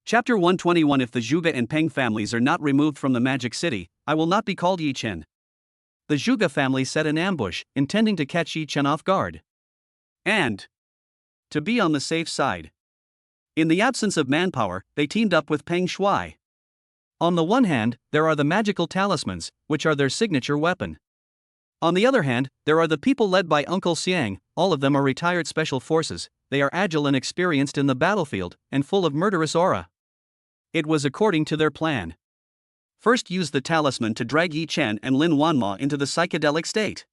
Chapter 121. If the Zhuge and Peng families are not removed from the Magic City, I will not be called Yi Chen. The Zhuge family set an ambush, intending to catch Yi Chen off guard. And to be on the safe side, in the absence of manpower, they teamed up with Peng Shuai. On the one hand, there are the magical talismans, which are their signature weapon. On the other hand, there are the people led by Uncle Xiang. All of them are retired special forces. They are agile and experienced in the battlefield, and full of murderous aura. It was according to their plan. First, use the talisman to drag Yi Chen and Lin Wanma into the psychedelic state.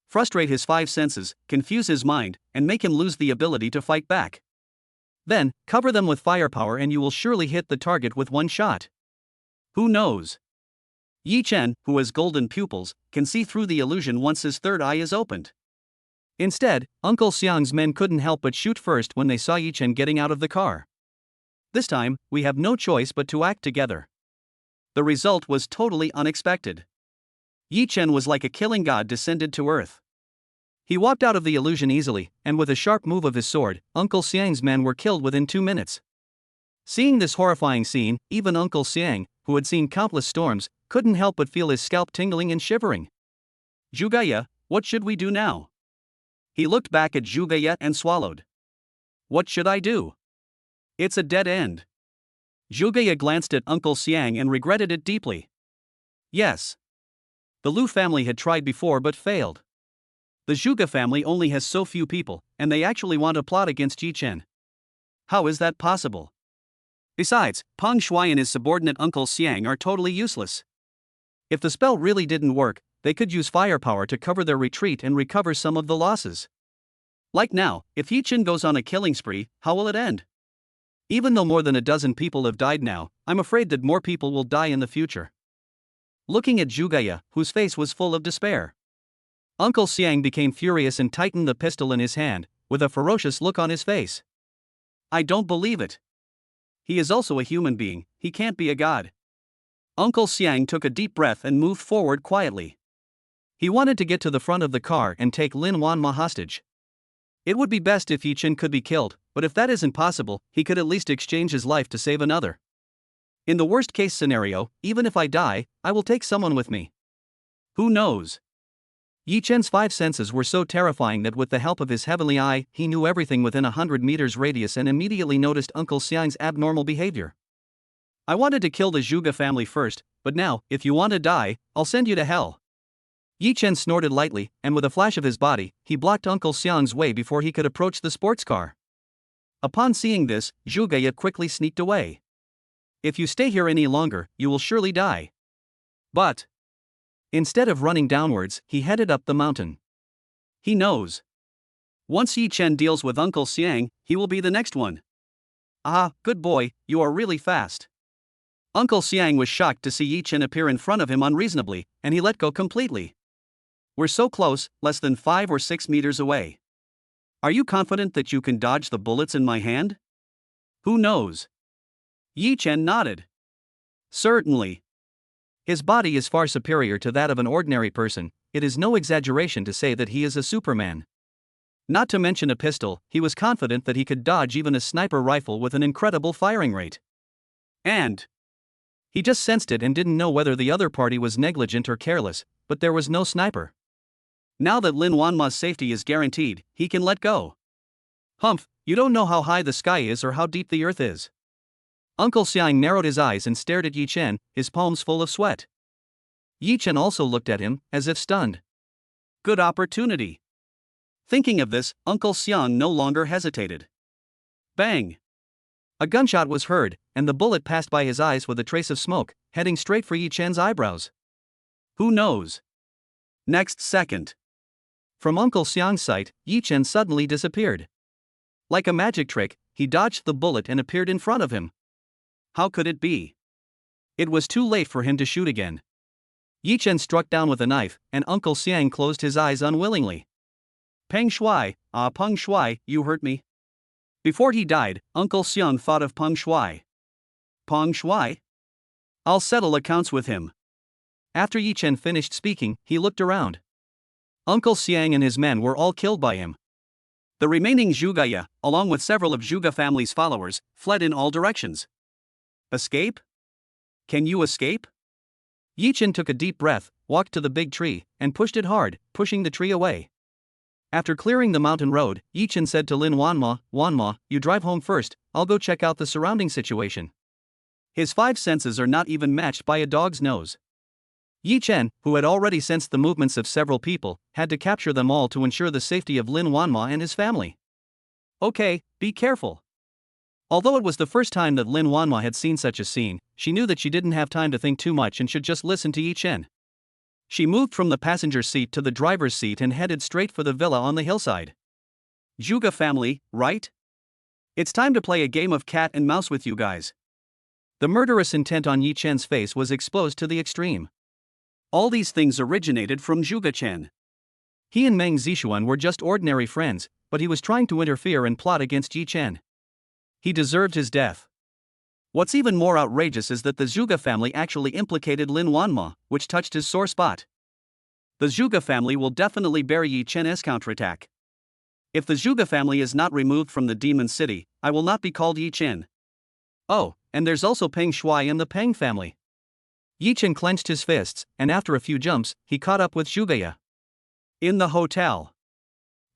Frustrate his five senses, confuse his mind, and make him lose the ability to fight back. Then, cover them with firepower and you will surely hit the target with one shot. Who knows? Yi Chen, who has golden pupils, can see through the illusion once his third eye is opened. Instead, Uncle Xiang's men couldn't help but shoot first when they saw Yi Chen getting out of the car. This time, we have no choice but to act together. The result was totally unexpected. Yi Chen was like a killing god descended to earth. He walked out of the illusion easily, and with a sharp move of his sword, Uncle Xiang's men were killed within 2 minutes. Seeing this horrifying scene, even Uncle Xiang, who had seen countless storms, couldn't help but feel his scalp tingling and shivering. Zhuge, what should we do now? He looked back at Zhuge and swallowed. What should I do? It's a dead end. Zhuge glanced at Uncle Xiang and regretted it deeply. Yes. The Lu family had tried before but failed. The Zhuge family only has so few people, and they actually want to plot against Yi Chen. How is that possible? Besides, Peng Shuai and his subordinate Uncle Xiang are totally useless. If the spell really didn't work, they could use firepower to cover their retreat and recover some of the losses. Like now, if Yi Chen goes on a killing spree, how will it end? Even though more than a dozen people have died now, I'm afraid that more people will die in the future. Looking at Zhuge, whose face was full of despair, Uncle Xiang became furious and tightened the pistol in his hand, with a ferocious look on his face. I don't believe it. He is also a human being, he can't be a god. Uncle Xiang took a deep breath and moved forward quietly. He wanted to get to the front of the car and take Lin Wanma hostage. It would be best if Yi Chen could be killed, but if that isn't possible, he could at least exchange his life to save another. In the worst case scenario, even if I die, I will take someone with me. Who knows? Yi Chen's five senses were so terrifying that with the help of his heavenly eye, he knew everything within 100 meters radius and immediately noticed Uncle Xiang's abnormal behavior. I wanted to kill the Zhuge family first, but now, if you want to die, I'll send you to hell. Yi Chen snorted lightly, and with a flash of his body, he blocked Uncle Xiang's way before he could approach the sports car. Upon seeing this, Zhuge quickly sneaked away. If you stay here any longer, you will surely die. But instead of running downwards, he headed up the mountain. He knows. Once Yi Chen deals with Uncle Xiang, he will be the next one. Ah, good boy, you are really fast. Uncle Xiang was shocked to see Yi Chen appear in front of him unreasonably, and he let go completely. We're so close, less than 5 or 6 meters away. Are you confident that you can dodge the bullets in my hand? Who knows? Yi Chen nodded. Certainly. His body is far superior to that of an ordinary person. It is no exaggeration to say that he is a Superman. Not to mention a pistol, he was confident that he could dodge even a sniper rifle with an incredible firing rate. And he just sensed it and didn't know whether the other party was negligent or careless, but there was no sniper. Now that Lin Wanma's safety is guaranteed, he can let go. Humph, you don't know how high the sky is or how deep the earth is. Uncle Xiang narrowed his eyes and stared at Yi Chen, his palms full of sweat. Yi Chen also looked at him, as if stunned. Good opportunity. Thinking of this, Uncle Xiang no longer hesitated. Bang! A gunshot was heard, and the bullet passed by his eyes with a trace of smoke, heading straight for Yi Chen's eyebrows. Who knows? Next second. From Uncle Xiang's sight, Yi Chen suddenly disappeared. Like a magic trick, he dodged the bullet and appeared in front of him. How could it be? It was too late for him to shoot again. Yi Chen struck down with a knife, and Uncle Xiang closed his eyes unwillingly. Peng Shuai, Peng Shuai, you hurt me. Before he died, Uncle Xiang thought of Peng Shuai. Peng Shuai? I'll settle accounts with him. After Yi Chen finished speaking, he looked around. Uncle Xiang and his men were all killed by him. The remaining Zhuge, along with several of Zhuge family's followers, fled in all directions. Escape? Can you escape? Yi Chen took a deep breath, walked to the big tree, and pushed it hard, pushing the tree away. After clearing the mountain road, Yi Chen said to Lin Wanma, you drive home first, I'll go check out the surrounding situation. His five senses are not even matched by a dog's nose. Yi Chen, who had already sensed the movements of several people, had to capture them all to ensure the safety of Lin Wanma and his family. Okay, be careful. Although it was the first time that Lin Wanma had seen such a scene, she knew that she didn't have time to think too much and should just listen to Yi Chen. She moved from the passenger seat to the driver's seat and headed straight for the villa on the hillside. Zhuge family, right? It's time to play a game of cat and mouse with you guys. The murderous intent on Yi Chen's face was exposed to the extreme. All these things originated from Zhuge Chen. He and Meng Zixuan were just ordinary friends, but he was trying to interfere and plot against Yi Chen. He deserved his death. What's even more outrageous is that the Zhuge family actually implicated Lin Wanma, which touched his sore spot. The Zhuge family will definitely bury Yi Chen's counterattack. If the Zhuge family is not removed from the Demon City, I will not be called Yi Chen. Oh, and there's also Peng Shuai and the Peng family. Yi Chen clenched his fists, and after a few jumps, he caught up with Zhuge. In the hotel.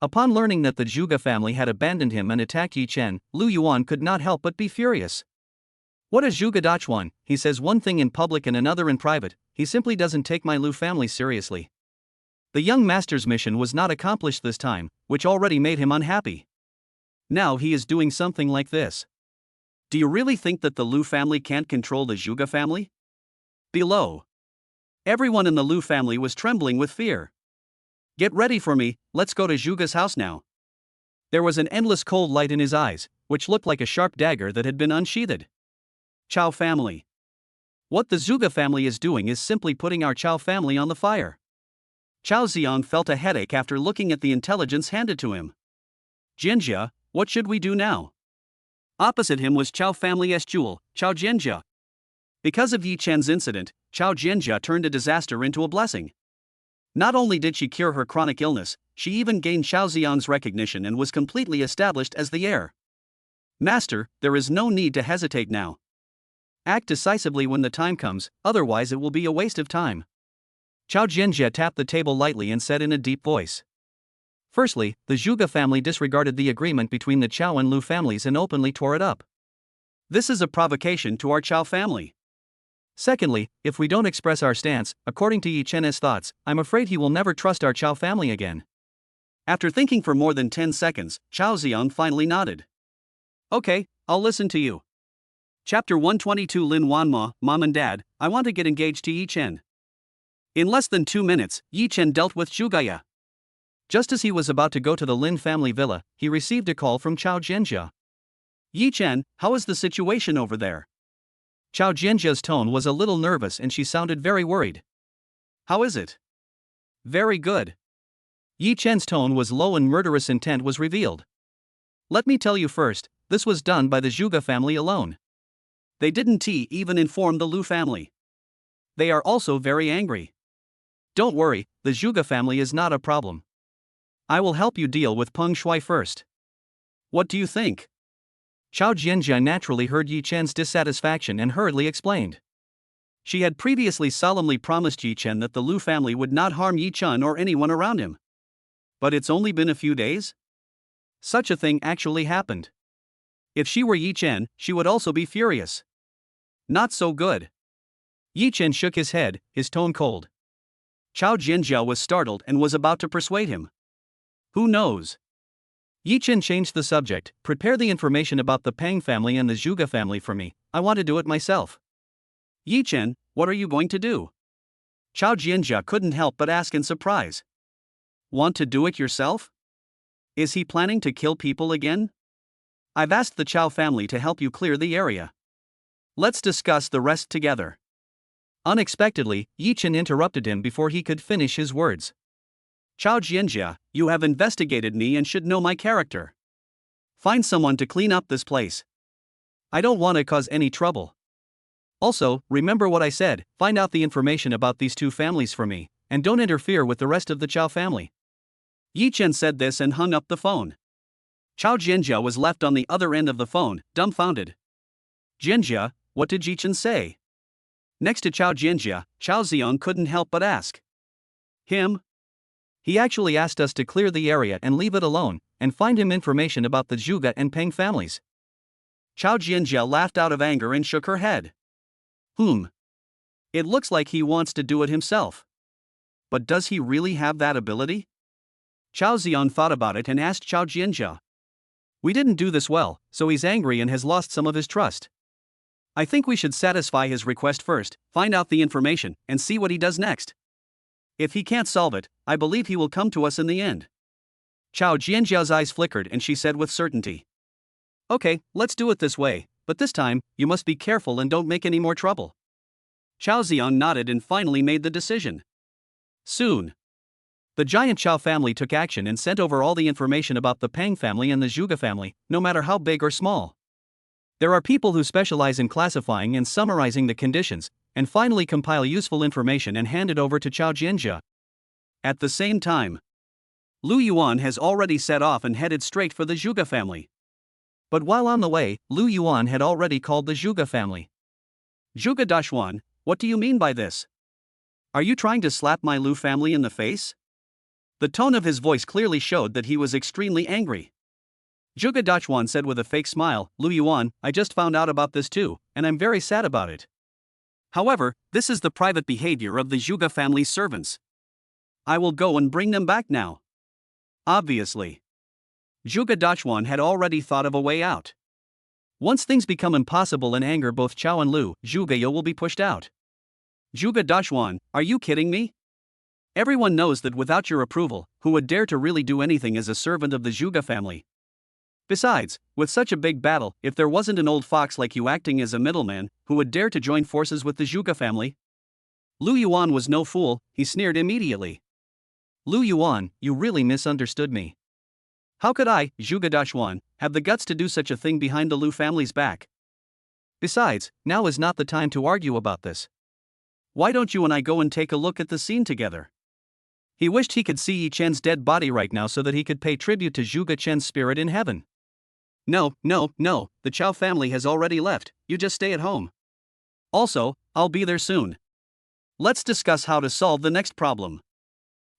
Upon learning that the Zhuge family had abandoned him and attacked Yi Chen, Lu Yuan could not help but be furious. What a Zhuge Dachwan, he says one thing in public and another in private, he simply doesn't take my Lu family seriously. The young master's mission was not accomplished this time, which already made him unhappy. Now he is doing something like this. Do you really think that the Lu family can't control the Zhuge family? Below. Everyone in the Lu family was trembling with fear. Get ready for me, let's go to Zhuge's house now. There was an endless cold light in his eyes, which looked like a sharp dagger that had been unsheathed. Chao family. What the Zhuge family is doing is simply putting our Chao family on the fire. Chao Xiang felt a headache after looking at the intelligence handed to him. Jinjia, what should we do now? Opposite him was Chao family's jewel, Chao Jinjia. Because of Yi Chen's incident, Chao Jinjia turned a disaster into a blessing. Not only did she cure her chronic illness, she even gained Chao Xiang's recognition and was completely established as the heir. Master, there is no need to hesitate now. Act decisively when the time comes, otherwise it will be a waste of time. Chao Jinjia tapped the table lightly and said in a deep voice. Firstly, the Zhuge family disregarded the agreement between the Chao and Lu families and openly tore it up. This is a provocation to our Chao family. Secondly, if we don't express our stance, according to Yi Chen's thoughts, I'm afraid he will never trust our Chao family again. After thinking for more than 10 seconds, Chao Xiang finally nodded. Okay, I'll listen to you. Chapter 122 Lin Wanma, Mom and Dad, I want to get engaged to Yi Chen. In less than 2 minutes, Yi Chen dealt with Zhuge. Just as he was about to go to the Lin family villa, he received a call from Chao Jinjia. Yi Chen, how is the situation over there? Chao Jinjia's tone was a little nervous and she sounded very worried. How is it? Very good. Yi Chen's tone was low and murderous intent was revealed. Let me tell you first, this was done by the Zhuge family alone. They didn't even inform the Lu family. They are also very angry. Don't worry, the Zhuge family is not a problem. I will help you deal with Peng Shuai first. What do you think? Chao Jinjia naturally heard Yi Chen's dissatisfaction and hurriedly explained. She had previously solemnly promised Yi Chen that the Lu family would not harm Yi Chen or anyone around him. But it's only been a few days? Such a thing actually happened. If she were Yi Chen, she would also be furious. Not so good. Yi Chen shook his head, his tone cold. Chao Jinjia was startled and was about to persuade him. Who knows? Yi Chen changed the subject. Prepare the information about the Peng family and the Zhuge family for me, I want to do it myself. Yi Chen, what are you going to do? Chao Jinjia couldn't help but ask in surprise. Want to do it yourself? Is he planning to kill people again? I've asked the Chao family to help you clear the area. Let's discuss the rest together. Unexpectedly, Yi Chen interrupted him before he could finish his words. Chao Jinjia, you have investigated me and should know my character. Find someone to clean up this place. I don't want to cause any trouble. Also, remember what I said, find out the information about these two families for me, and don't interfere with the rest of the Chao family. Yi Chen said this and hung up the phone. Chao Jinjia was left on the other end of the phone, dumbfounded. Jinjia, what did Yichen say? Next to Chao Jianjia, Chao Ziong couldn't help but ask. Him? He actually asked us to clear the area and leave it alone, and find him information about the Zhuge and Peng families. Chao Jianjia laughed out of anger and shook her head. It looks like he wants to do it himself. But does he really have that ability? Chao Ziong thought about it and asked Chao Jianjia. We didn't do this well, so he's angry and has lost some of his trust. I think we should satisfy his request first, find out the information, and see what he does next. If he can't solve it, I believe he will come to us in the end. Chao Jianjia's eyes flickered and she said with certainty. Okay, let's do it this way, but this time, you must be careful and don't make any more trouble. Chao Ziong nodded and finally made the decision. Soon, the giant Chao family took action and sent over all the information about the Peng family and the Zhuge family, no matter how big or small. There are people who specialize in classifying and summarizing the conditions, and finally compile useful information and hand it over to Chao Jianjia. At the same time, Lu Yuan has already set off and headed straight for the Zhuge family. But while on the way, Lu Yuan had already called the Zhuge family. Zhuge Dashuan, what do you mean by this? Are you trying to slap my Lu family in the face? The tone of his voice clearly showed that he was extremely angry. Zhuge Dashuan said with a fake smile, Lu Yuan, I just found out about this too, and I'm very sad about it. However, this is the private behavior of the Zhuge family's servants. I will go and bring them back now. Obviously, Zhuge Dashuan had already thought of a way out. Once things become impossible and anger both Chao and Lu, Zhuge will be pushed out. Zhuge Dashuan, are you kidding me? Everyone knows that without your approval, who would dare to really do anything as a servant of the Zhuge family? Besides, with such a big battle, if there wasn't an old fox like you acting as a middleman, who would dare to join forces with the Zhuge family? Lu Yuan was no fool, he sneered immediately. Lu Yuan, you really misunderstood me. How could I, Zhuge Dashuan, have the guts to do such a thing behind the Lu family's back? Besides, now is not the time to argue about this. Why don't you and I go and take a look at the scene together? He wished he could see Yi Chen's dead body right now so that he could pay tribute to Zhuge Chen's spirit in heaven. No, the Chao family has already left, you just stay at home. Also, I'll be there soon. Let's discuss how to solve the next problem.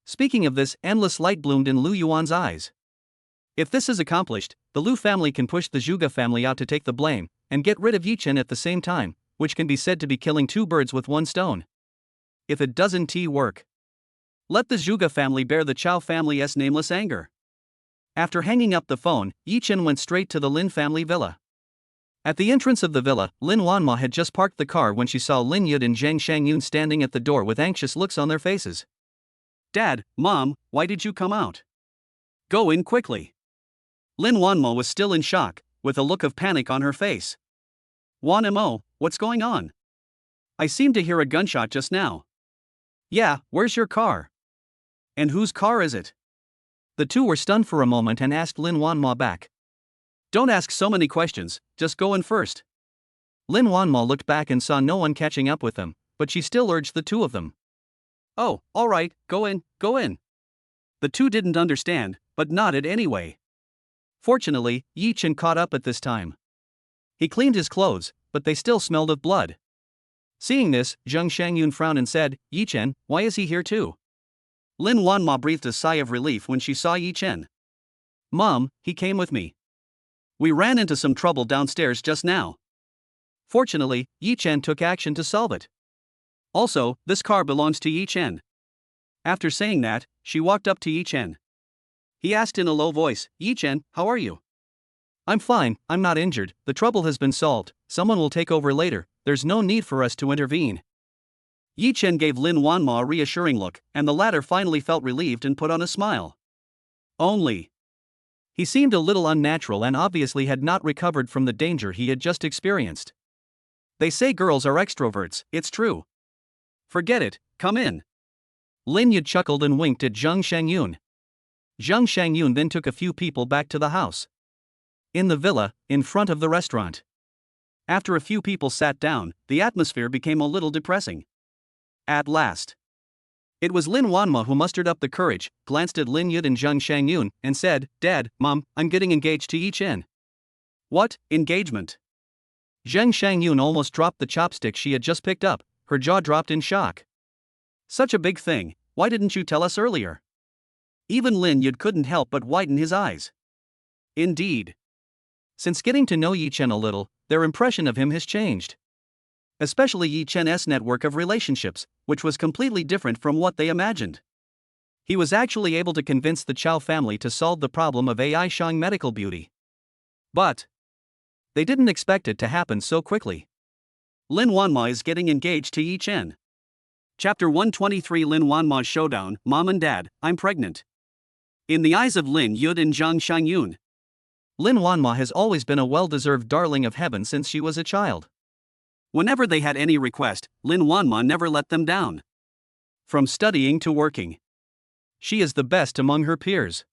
Speaking of this, endless light bloomed in Lu Yuan's eyes. If this is accomplished, the Lu family can push the Zhuge family out to take the blame, and get rid of Yi Chen at the same time, which can be said to be killing two birds with one stone. If it doesn't work, let the Zhuge family bear the Chao family's nameless anger. After hanging up the phone, Yi Chen went straight to the Lin family villa. At the entrance of the villa, Lin Wanma had just parked the car when she saw Lin Yud and Zhang Shangyun standing at the door with anxious looks on their faces. Dad, Mom, why did you come out? Go in quickly. Lin Wanma was still in shock, with a look of panic on her face. Wan Mo, what's going on? I seemed to hear a gunshot just now. Yeah, where's your car? And whose car is it? The two were stunned for a moment and asked Lin Wanma back. Don't ask so many questions, just go in first. Lin Wanma looked back and saw no one catching up with them, but she still urged the two of them. Oh, alright, go in. The two didn't understand, but nodded anyway. Fortunately, Yi Chen caught up at this time. He cleaned his clothes, but they still smelled of blood. Seeing this, Zhang Shangyun frowned and said, Yi Chen, why is he here too? Lin Wanma breathed a sigh of relief when she saw Yi Chen. Mom, he came with me. We ran into some trouble downstairs just now. Fortunately, Yi Chen took action to solve it. Also, this car belongs to Yi Chen. After saying that, she walked up to Yi Chen. He asked in a low voice, Yi Chen, how are you? I'm fine, I'm not injured, the trouble has been solved, someone will take over later, there's no need for us to intervene. Yi Chen gave Lin Wanma a reassuring look, and the latter finally felt relieved and put on a smile. Only. He seemed a little unnatural and obviously had not recovered from the danger he had just experienced. They say girls are extroverts, it's true. Forget it, come in. Lin Yud chuckled and winked at Zhang Shangyun. Zhang Shangyun then took a few people back to the house. In the villa, in front of the restaurant. After a few people sat down, the atmosphere became a little depressing. At last, it was Lin Wanma who mustered up the courage, glanced at Lin Yud and Zhang Shangyun, and said, Dad, Mom, I'm getting engaged to Yi Chen. What, engagement? Zheng Shangyun almost dropped the chopstick she had just picked up, her jaw dropped in shock. Such a big thing, why didn't you tell us earlier? Even Lin Yud couldn't help but widen his eyes. Indeed. Since getting to know Yi Chen a little, their impression of him has changed. Especially Yi Chen's network of relationships, which was completely different from what they imagined. He was actually able to convince the Chow family to solve the problem of AI Shang medical beauty. But they didn't expect it to happen so quickly. Lin Wanma is getting engaged to Yi Chen. Chapter 123 Lin Wanma's Showdown, Mom and Dad, I'm pregnant. In the eyes of Lin Yud and Zhang Shangyun, Lin Wanma has always been a well-deserved darling of heaven since she was a child. Whenever they had any request, Lin Wanma never let them down. From studying to working, she is the best among her peers.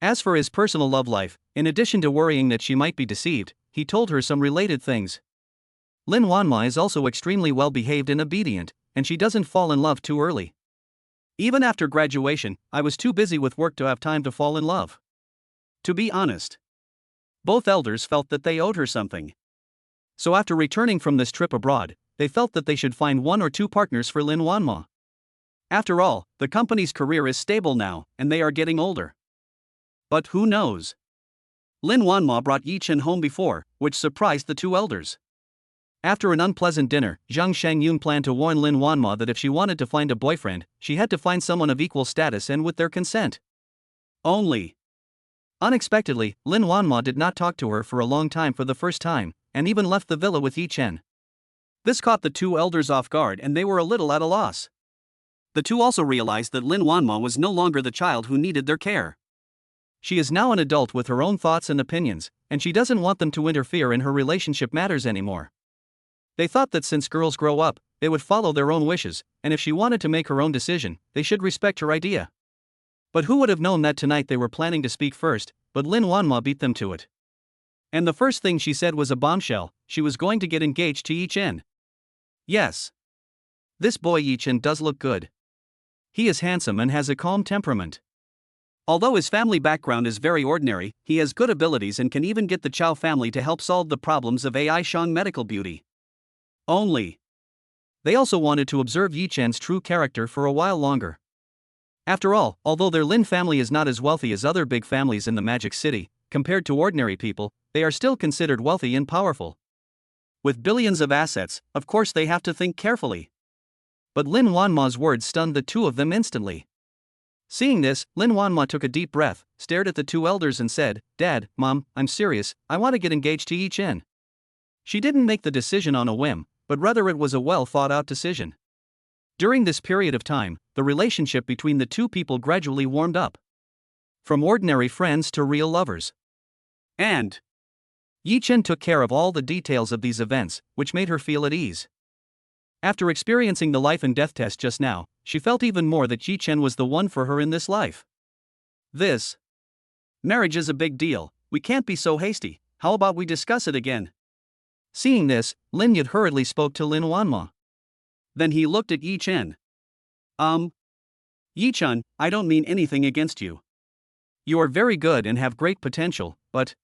As for his personal love life, in addition to worrying that she might be deceived, he told her some related things. Lin Wanma is also extremely well-behaved and obedient, and she doesn't fall in love too early. Even after graduation, I was too busy with work to have time to fall in love. To be honest, both elders felt that they owed her something. So after returning from this trip abroad, they felt that they should find one or two partners for Lin Wanma. After all, the company's career is stable now, and they are getting older. But who knows? Lin Wanma brought Yi Chen home before, which surprised the two elders. After an unpleasant dinner, Zhang Shangyun planned to warn Lin Wanma that if she wanted to find a boyfriend, she had to find someone of equal status and with their consent. Only. Unexpectedly, Lin Wanma did not talk to her for a long time for the first time, and even left the villa with Yi Chen. This caught the two elders off guard and they were a little at a loss. The two also realized that Lin Wanma was no longer the child who needed their care. She is now an adult with her own thoughts and opinions, and she doesn't want them to interfere in her relationship matters anymore. They thought that since girls grow up, they would follow their own wishes, and if she wanted to make her own decision, they should respect her idea. But who would have known that tonight they were planning to speak first, but Lin Wanma beat them to it. And the first thing she said was a bombshell: she was going to get engaged to Yi Chen. Yes. This boy Yi Chen does look good. He is handsome and has a calm temperament. Although his family background is very ordinary, he has good abilities and can even get the Chow family to help solve the problems of AI Shang medical beauty. Only. They also wanted to observe Yi Chen's true character for a while longer. After all, although their Lin family is not as wealthy as other big families in the Magic City, compared to ordinary people, they are still considered wealthy and powerful. With billions of assets, of course they have to think carefully. But Lin Wanma's words stunned the two of them instantly. Seeing this, Lin Wanma took a deep breath, stared at the two elders and said, "Dad, Mom, I'm serious, I want to get engaged to Yi Chen." She didn't make the decision on a whim, but rather it was a well-thought-out decision. During this period of time, the relationship between the two people gradually warmed up. From ordinary friends to real lovers. And Yi Chen took care of all the details of these events, which made her feel at ease. After experiencing the life and death test just now, she felt even more that Yi Chen was the one for her in this life. This marriage is a big deal, we can't be so hasty, how about we discuss it again? Seeing this, Lin Yud hurriedly spoke to Lin Wanma. Then he looked at Yi Chen. Yi Chen, I don't mean anything against you. You are very good and have great potential, but...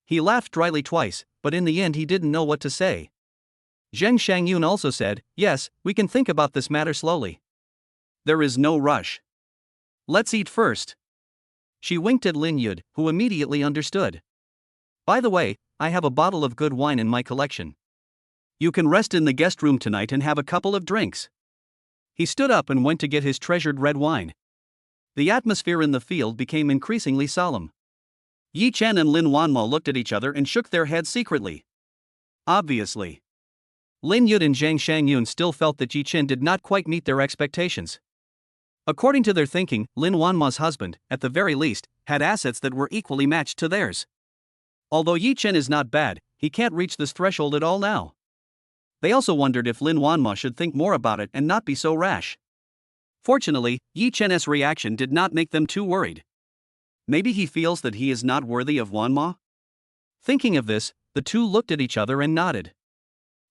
He laughed dryly twice, but in the end he didn't know what to say. Zheng Shangyun also said, "Yes, we can think about this matter slowly. There is no rush. Let's eat first." She winked at Lin Yud, who immediately understood. "By the way, I have a bottle of good wine in my collection. You can rest in the guest room tonight and have a couple of drinks." He stood up and went to get his treasured red wine. The atmosphere in the field became increasingly solemn. Yi Chen and Lin Wanma looked at each other and shook their heads secretly. Obviously, Lin Yud and Zhang Shangyun still felt that Yi Chen did not quite meet their expectations. According to their thinking, Lin Wanma's husband, at the very least, had assets that were equally matched to theirs. Although Yi Chen is not bad, he can't reach this threshold at all now. They also wondered if Lin Wanma should think more about it and not be so rash. Fortunately, Yi Chen's reaction did not make them too worried. Maybe he feels that he is not worthy of Wanma? Thinking of this, the two looked at each other and nodded.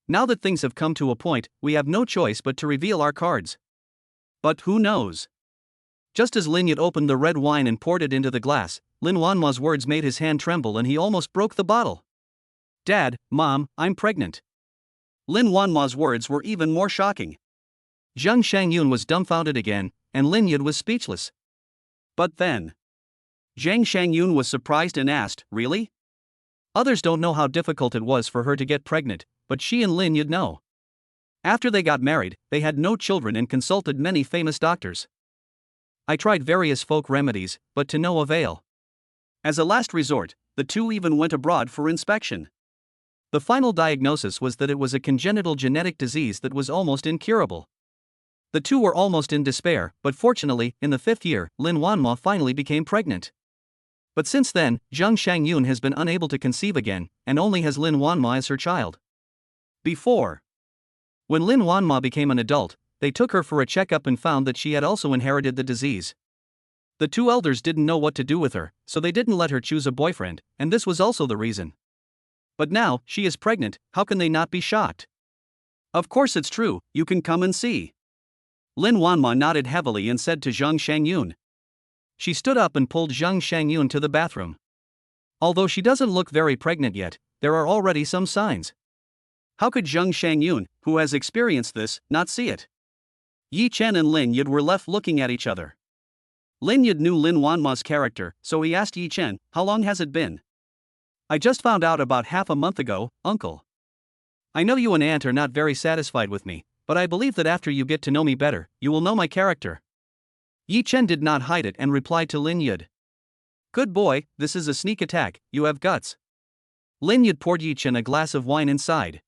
Now that things have come to a point, we have no choice but to reveal our cards. But who knows? Just as Lin Yud opened the red wine and poured it into the glass, Lin Wanma's words made his hand tremble and he almost broke the bottle. Dad, Mom, I'm pregnant. Lin Wanma's words were even more shocking. Zhang Shangyun was dumbfounded again, and Lin Yud was speechless. But then, Zhang Shangyun was surprised and asked, "Really?" Others don't know how difficult it was for her to get pregnant, but she and Lin Yud know. After they got married, they had no children and consulted many famous doctors. I tried various folk remedies, but to no avail. As a last resort, the two even went abroad for inspection. The final diagnosis was that it was a congenital genetic disease that was almost incurable. The two were almost in despair, but fortunately, in the 5th year, Lin Wanma finally became pregnant. But since then, Zhang Shangyun has been unable to conceive again, and only has Lin Wanma as her child. When Lin Wanma became an adult, they took her for a checkup and found that she had also inherited the disease. The two elders didn't know what to do with her, so they didn't let her choose a boyfriend, and this was also the reason. But now, she is pregnant, how can they not be shocked? Of course it's true, you can come and see. Lin Wanma nodded heavily and said to Zhang Shangyun. She stood up and pulled Zhang Shangyun to the bathroom. Although she doesn't look very pregnant yet, there are already some signs. How could Zhang Shangyun, who has experienced this, not see it? Yi Chen and Lin Yud were left looking at each other. Lin Yud knew Lin Wanma's character, so he asked Yi Chen, "How long has it been?" "I just found out about half a month ago, uncle. I know you and Aunt are not very satisfied with me, but I believe that after you get to know me better, you will know my character." Yi Chen did not hide it and replied to Lin Yud. "Good boy, this is a sneak attack, you have guts." Lin Yud poured Yi Chen a glass of wine inside.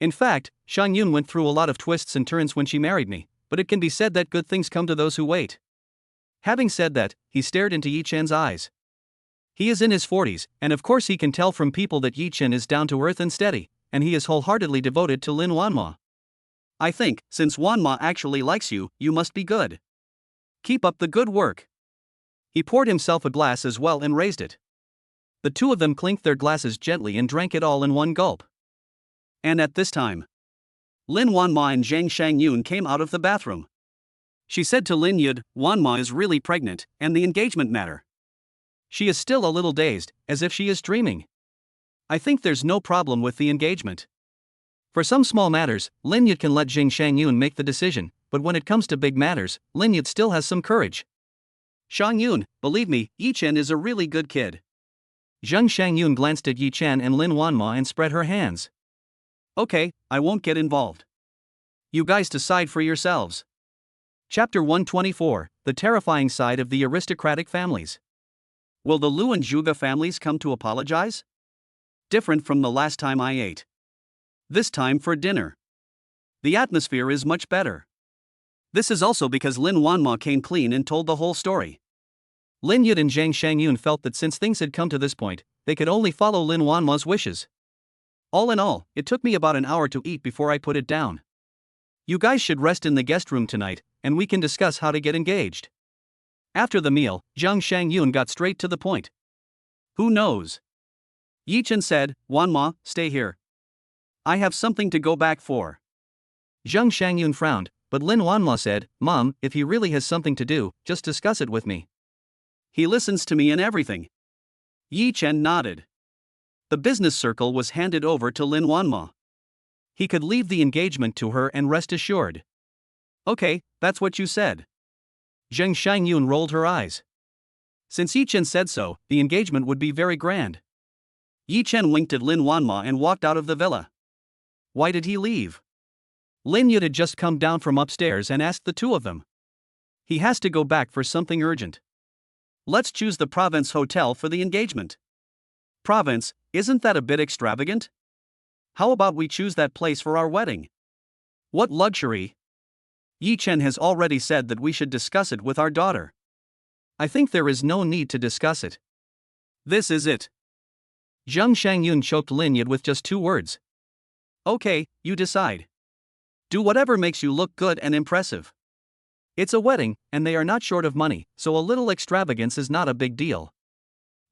"In fact, Shangyun went through a lot of twists and turns when she married me, but it can be said that good things come to those who wait." Having said that, he stared into Yi Chen's eyes. He is in his 40s, and of course he can tell from people that Yi Chen is down to earth and steady, and he is wholeheartedly devoted to Lin Wanma. "I think, since Wanma actually likes you, you must be good. Keep up the good work." He poured himself a glass as well and raised it. The two of them clinked their glasses gently and drank it all in one gulp. And at this time, Lin Wanma and Zhang Shangyun came out of the bathroom. She said to Lin Yud, "Wanma is really pregnant, and the engagement matter." She is still a little dazed, as if she is dreaming. "I think there's no problem with the engagement. For some small matters, Lin Yud can let Zhang Shangyun make the decision, but when it comes to big matters, Lin Yud still has some courage. Shangyun, believe me, Yi Chen is a really good kid." Zhang Shangyun glanced at Yi Chen and Lin Wanma and spread her hands. "Okay, I won't get involved. You guys decide for yourselves." Chapter 124, The Terrifying Side of the Aristocratic Families. Will the Lu and Zhuge families come to apologize? Different from the last time I ate. This time for dinner. The atmosphere is much better. This is also because Lin Wanma came clean and told the whole story. Lin Yud and Zhang Shangyun felt that since things had come to this point, they could only follow Lin Wanma's wishes. All in all, it took me about an hour to eat before I put it down. You guys should rest in the guest room tonight, and we can discuss how to get engaged. After the meal, Zhang Shangyun got straight to the point. Who knows? Yi Chen said, "Wanma, stay here. I have something to go back for." Zhang Shangyun frowned, but Lin Wanma said, "Mom, if he really has something to do, just discuss it with me. He listens to me in everything." Yi Chen nodded. The business circle was handed over to Lin Wanma. He could leave the engagement to her and rest assured. "Okay, that's what you said." Zhang Shangyun rolled her eyes. Since Yi Chen said so, the engagement would be very grand. Yi Chen winked at Lin Wanma and walked out of the villa. Why did he leave? Lin Yud had just come down from upstairs and asked the two of them. He has to go back for something urgent. Let's choose the Province Hotel for the engagement. Province, isn't that a bit extravagant? How about we choose that place for our wedding? What luxury! Yi Chen has already said that we should discuss it with our daughter. I think there is no need to discuss it. This is it. Zhang Shangyun choked Lin Yud with just 2 words. Okay, you decide. Do whatever makes you look good and impressive. It's a wedding, and they are not short of money, so a little extravagance is not a big deal.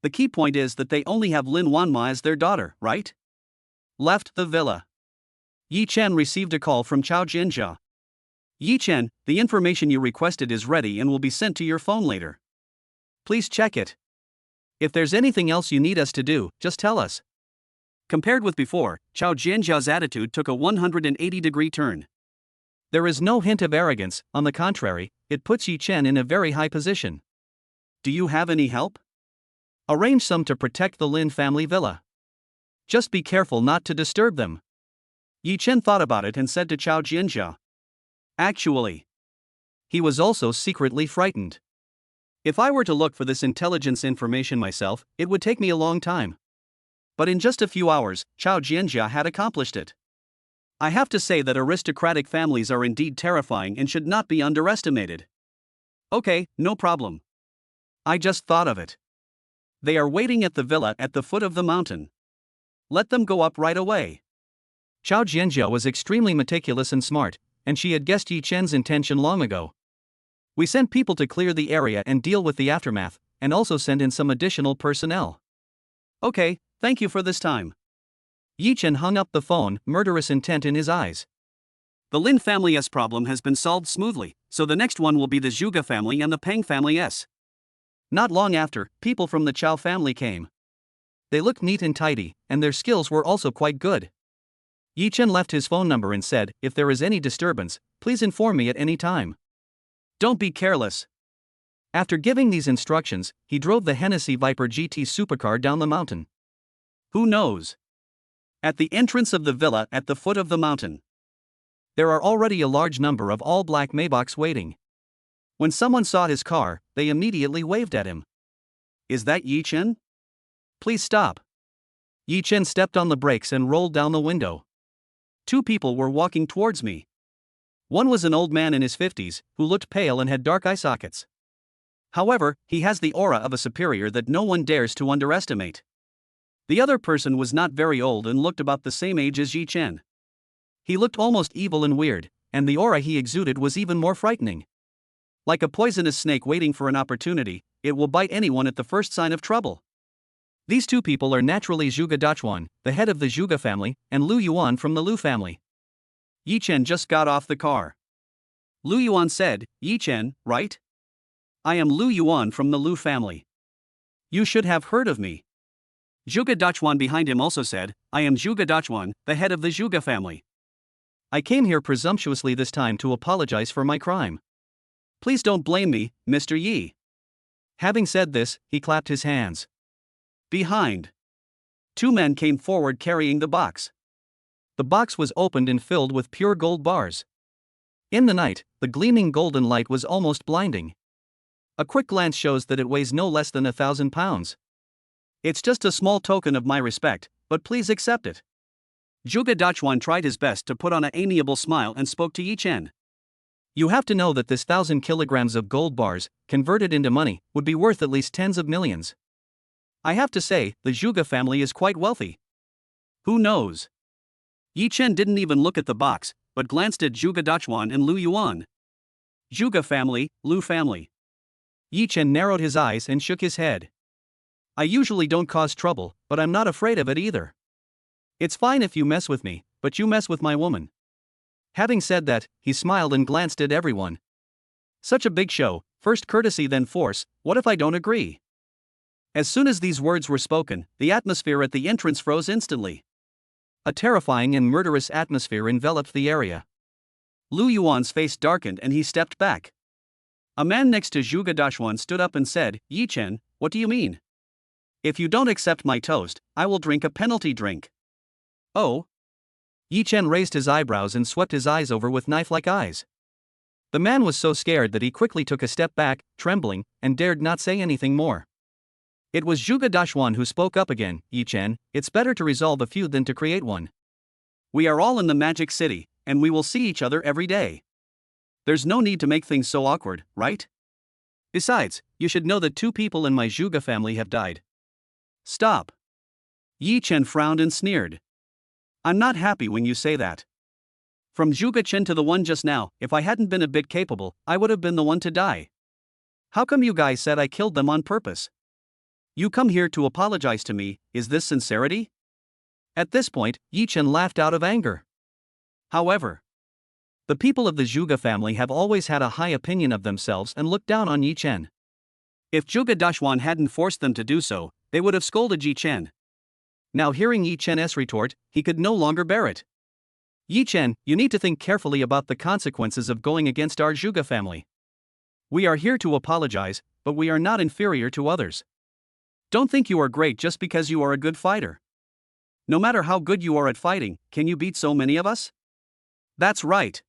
The key point is that they only have Lin Wanma as their daughter, right? Left the villa. Yi Chen received a call from Chao Jinjia. Yi Chen, the information you requested is ready and will be sent to your phone later. Please check it. If there's anything else you need us to do, just tell us. Compared with before, Chao Jianjia's attitude took a 180-degree turn. There is no hint of arrogance, on the contrary, it puts Yi Chen in a very high position. Do you have any help? Arrange some to protect the Lin family villa. Just be careful not to disturb them. Yi Chen thought about it and said to Chao Jianjia. Actually, he was also secretly frightened. If I were to look for this intelligence information myself, it would take me a long time. But in just a few hours, Chao Jianjia had accomplished it. I have to say that aristocratic families are indeed terrifying and should not be underestimated. Okay, no problem. I just thought of it. They are waiting at the villa at the foot of the mountain. Let them go up right away. Chao Jianjia was extremely meticulous and smart, and she had guessed Yi Chen's intention long ago. We sent people to clear the area and deal with the aftermath, and also send in some additional personnel. Okay, thank you for this time. Yi Chen hung up the phone, murderous intent in his eyes. The Lin family's problem has been solved smoothly, so the next one will be the Zhuge family and the Peng family's. Not long after, people from the Chao family came. They looked neat and tidy, and their skills were also quite good. Yi Chen left his phone number and said, if there is any disturbance, please inform me at any time. Don't be careless. After giving these instructions, he drove the Hennessy Viper GT supercar down the mountain. Who knows? At the entrance of the villa at the foot of the mountain, there are already a large number of all-black Maybachs waiting. When someone saw his car, they immediately waved at him. Is that Yi Chen? Please stop. Yi Chen stepped on the brakes and rolled down the window. Two people were walking towards me. One was an old man in his 50s, who looked pale and had dark eye sockets. However, he has the aura of a superior that no one dares to underestimate. The other person was not very old and looked about the same age as Yi Chen. He looked almost evil and weird, and the aura he exuded was even more frightening. Like a poisonous snake waiting for an opportunity, it will bite anyone at the first sign of trouble. These two people are naturally Zhuge Dachuan, the head of the Zhuge family, and Lu Yuan from the Lu family. Yi Chen just got off the car. Lu Yuan said, Yi Chen, right? I am Lu Yuan from the Lu family. You should have heard of me. Zhuge Dachuan behind him also said, I am Zhuge Dachuan, the head of the Zhuge family. I came here presumptuously this time to apologize for my crime. Please don't blame me, Mr. Yi. Having said this, he clapped his hands. Behind. Two men came forward carrying the box. The box was opened and filled with pure gold bars. In the night, the gleaming golden light was almost blinding. A quick glance shows that it weighs no less than 1,000 pounds. It's just a small token of my respect, but please accept it. Zhuge Dachuan tried his best to put on an amiable smile and spoke to Yi Chen. You have to know that this 1,000 kilograms of gold bars, converted into money, would be worth at least tens of millions. I have to say, the Zhuge family is quite wealthy. Who knows? Yi Chen didn't even look at the box, but glanced at Zhuge Dachuan and Lu Yuan. Zhuge family, Lu family. Yi Chen narrowed his eyes and shook his head. I usually don't cause trouble, but I'm not afraid of it either. It's fine if you mess with me, but you mess with my woman. Having said that, he smiled and glanced at everyone. Such a big show, first courtesy then force, what if I don't agree? As soon as these words were spoken, the atmosphere at the entrance froze instantly. A terrifying and murderous atmosphere enveloped the area. Lu Yuan's face darkened and he stepped back. A man next to Zhuge Dachuan stood up and said, Yi Chen, what do you mean? If you don't accept my toast, I will drink a penalty drink. Oh? Yi Chen raised his eyebrows and swept his eyes over with knife-like eyes. The man was so scared that he quickly took a step back, trembling, and dared not say anything more. It was Zhuge Dachuan who spoke up again, Yi Chen, it's better to resolve a feud than to create one. We are all in the Magic City, and we will see each other every day. There's no need to make things so awkward, right? Besides, you should know that two people in my Zhuge family have died. Stop. Yi Chen frowned and sneered. I'm not happy when you say that. From Zhuge Chen to the one just now, if I hadn't been a bit capable, I would have been the one to die. How come you guys said I killed them on purpose? You come here to apologize to me, is this sincerity? At this point, Yi Chen laughed out of anger. However, the people of the Zhuge family have always had a high opinion of themselves and looked down on Yi Chen. If Zhuge Dachuan hadn't forced them to do so, they would have scolded Yi Chen. Now hearing Yi Chen's retort, he could no longer bear it. Yi Chen, you need to think carefully about the consequences of going against our Zhuge family. We are here to apologize, but we are not inferior to others. Don't think you are great just because you are a good fighter. No matter how good you are at fighting, can you beat so many of us? That's right.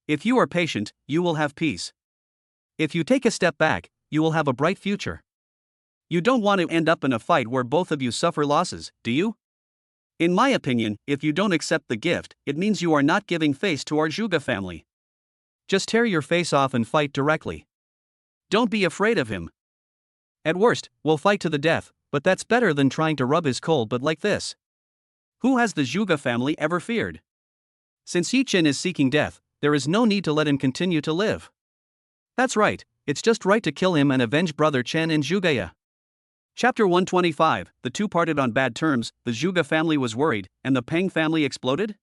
If you are patient, you will have peace. If you take a step back, you will have a bright future. You don't want to end up in a fight where both of you suffer losses, do you? In my opinion, if you don't accept the gift, it means you are not giving face to our Zhuge family. Just tear your face off and fight directly. Don't be afraid of him. At worst, we'll fight to the death, but that's better than trying to rub his cold butt like this. Who has the Zhuge family ever feared? Since Yi Chen is seeking death, there is no need to let him continue to live. That's right, it's just right to kill him and avenge brother Chen in Zhugeya. Chapter 125, the two parted on bad terms, the Zhuge family was worried, and the Peng family exploded?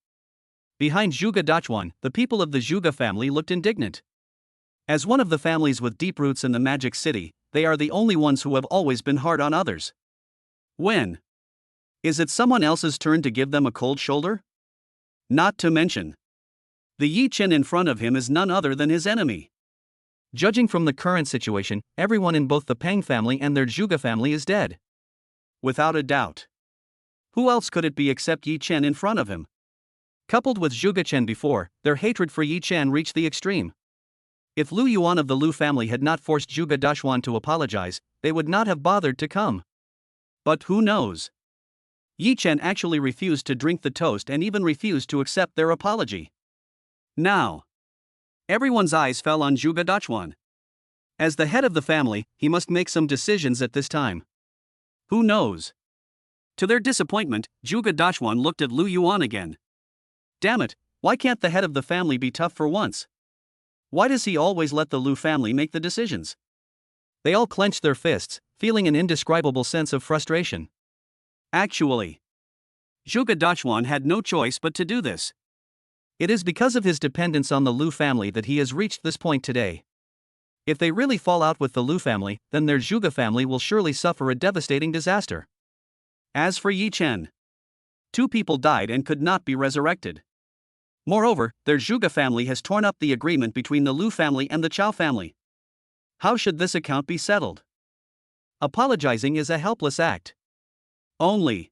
Behind Zhuge Dachuan, the people of the Zhuge family looked indignant. As one of the families with deep roots in the Magic City, they are the only ones who have always been hard on others. When? Is it someone else's turn to give them a cold shoulder? Not to mention, the Yi Chen in front of him is none other than his enemy. Judging from the current situation, everyone in both the Peng family and their Zhuge family is dead. Without a doubt. Who else could it be except Yi Chen in front of him? Coupled with Zhuge Chen before, their hatred for Yi Chen reached the extreme. If Lu Yuan of the Lu family had not forced Zhuge Dachuan to apologize, they would not have bothered to come. But who knows? Yi Chen actually refused to drink the toast and even refused to accept their apology. Now, everyone's eyes fell on Zhuge Dachuan. As the head of the family, he must make some decisions at this time. Who knows? To their disappointment, Zhuge Dachuan looked at Lu Yuan again. Damn it, why can't the head of the family be tough for once? Why does he always let the Lu family make the decisions? They all clenched their fists, feeling an indescribable sense of frustration. Actually, Zhuge Dachuan had no choice but to do this. It is because of his dependence on the Lu family that he has reached this point today. If they really fall out with the Lu family, then their Zhuge family will surely suffer a devastating disaster. As for Yi Chen, 2 people died and could not be resurrected. Moreover, their Zhuge family has torn up the agreement between the Lu family and the Chao family. How should this account be settled? Apologizing is a helpless act. Only.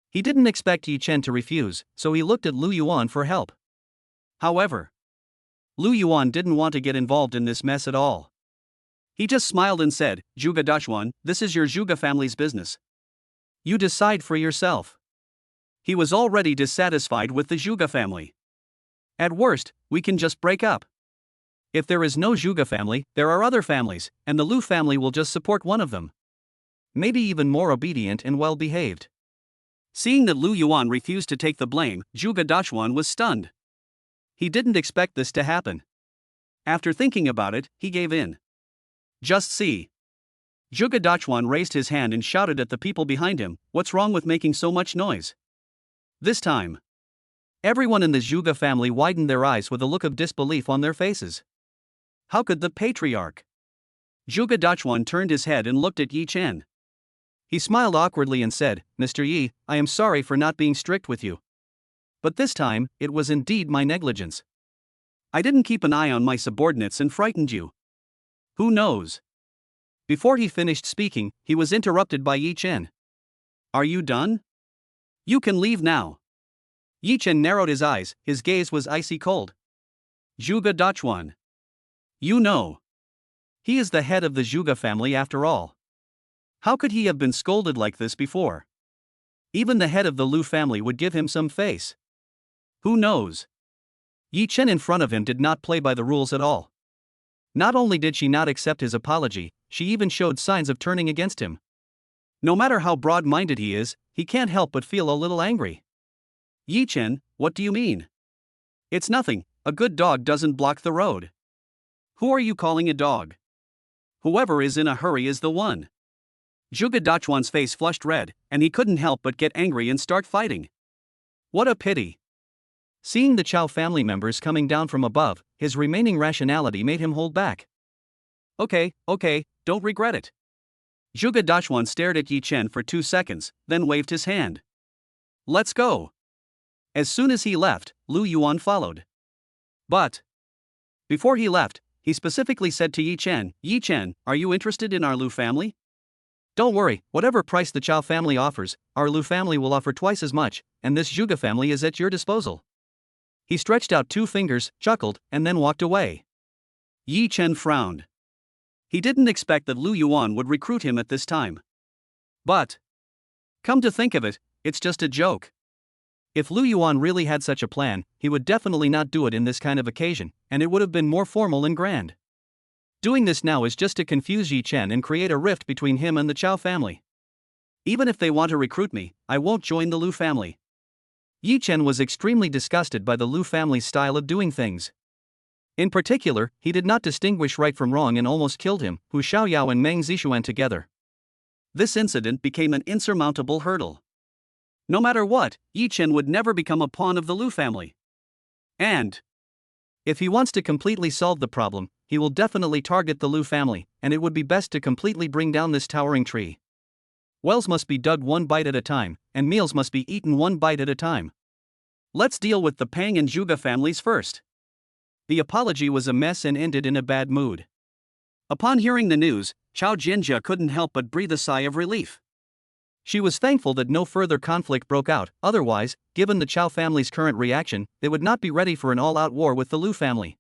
He didn't expect Yi Chen to refuse, so he looked at Lu Yuan for help. However, Lu Yuan didn't want to get involved in this mess at all. He just smiled and said, Zhuge Dachuan, this is your Zhuge family's business. You decide for yourself. He was already dissatisfied with the Zhuge family. At worst, we can just break up. If there is no Zhuge family, there are other families, and the Lu family will just support one of them. Maybe even more obedient and well-behaved. Seeing that Lu Yuan refused to take the blame, Zhuge Dachuan was stunned. He didn't expect this to happen. After thinking about it, he gave in. Just see. Zhuge Dachuan raised his hand and shouted at the people behind him, what's wrong with making so much noise? This time, everyone in the Zhuge family widened their eyes with a look of disbelief on their faces. How could the patriarch? Zhuge Dachuan turned his head and looked at Yi Chen. He smiled awkwardly and said, Mr. Yi, I am sorry for not being strict with you. But this time, it was indeed my negligence. I didn't keep an eye on my subordinates and frightened you. Who knows? Before he finished speaking, he was interrupted by Yi Chen. Are you done? You can leave now. Yi Chen narrowed his eyes, his gaze was icy cold. Zhuge Dachuan. You know. He is the head of the Zhuge family after all. How could he have been scolded like this before? Even the head of the Lu family would give him some face. Who knows? Yi Chen in front of him did not play by the rules at all. Not only did she not accept his apology, she even showed signs of turning against him. No matter how broad-minded he is, he can't help but feel a little angry. Yi Chen, what do you mean? It's nothing, a good dog doesn't block the road. Who are you calling a dog? Whoever is in a hurry is the one. Zhuge Dachuan's face flushed red, and he couldn't help but get angry and start fighting. What a pity. Seeing the Chao family members coming down from above, his remaining rationality made him hold back. Okay, don't regret it. Zhuge Dachuan stared at Yi Chen for 2 seconds, then waved his hand. Let's go. As soon as he left, Lu Yuan followed. But before he left, he specifically said to Yi Chen, are you interested in our Lu family? Don't worry, whatever price the Chao family offers, our Lu family will offer twice as much, and this Zhuge family is at your disposal. He stretched out 2 fingers, chuckled, and then walked away. Yi Chen frowned. He didn't expect that Lu Yuan would recruit him at this time. But come to think of it, it's just a joke. If Lu Yuan really had such a plan, he would definitely not do it in this kind of occasion, and it would have been more formal and grand. Doing this now is just to confuse Yi Chen and create a rift between him and the Chao family. Even if they want to recruit me, I won't join the Lu family. Yi Chen was extremely disgusted by the Lu family's style of doing things. In particular, he did not distinguish right from wrong and almost killed him, Hu Xiaoyao and Meng Zixuan together. This incident became an insurmountable hurdle. No matter what, Yi Chen would never become a pawn of the Lu family. And if he wants to completely solve the problem, he will definitely target the Lu family, and it would be best to completely bring down this towering tree. Wells must be dug 1 bite at a time, and meals must be eaten 1 bite at a time. Let's deal with the Peng and Zhuge families first. The apology was a mess and ended in a bad mood. Upon hearing the news, Chao Jianjia couldn't help but breathe a sigh of relief. She was thankful that no further conflict broke out, otherwise, given the Chao family's current reaction, they would not be ready for an all-out war with the Lu family.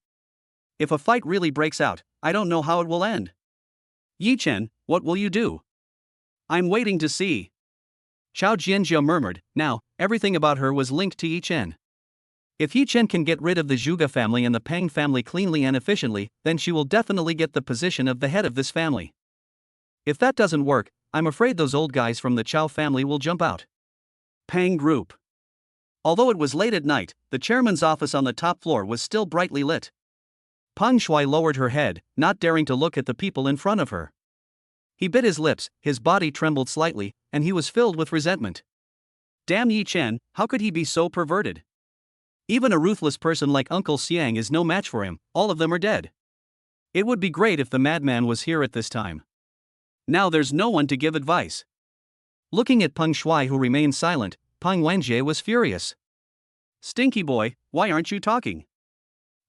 If a fight really breaks out, I don't know how it will end. Yi Chen, what will you do? I'm waiting to see. Chao Jianjia murmured. Now, everything about her was linked to Yi Chen. If Yi Chen can get rid of the Zhuge family and the Peng family cleanly and efficiently, then she will definitely get the position of the head of this family. If that doesn't work, I'm afraid those old guys from the Chao family will jump out. Peng Group. Although it was late at night, the chairman's office on the top floor was still brightly lit. Peng Shuai lowered her head, not daring to look at the people in front of her. He bit his lips, his body trembled slightly, and he was filled with resentment. Damn Yi Chen, how could he be so perverted? Even a ruthless person like Uncle Xiang is no match for him, all of them are dead. It would be great if the madman was here at this time. Now there's no one to give advice. Looking at Peng Shuai, who remained silent, Peng Wenjie was furious. Stinky boy, why aren't you talking?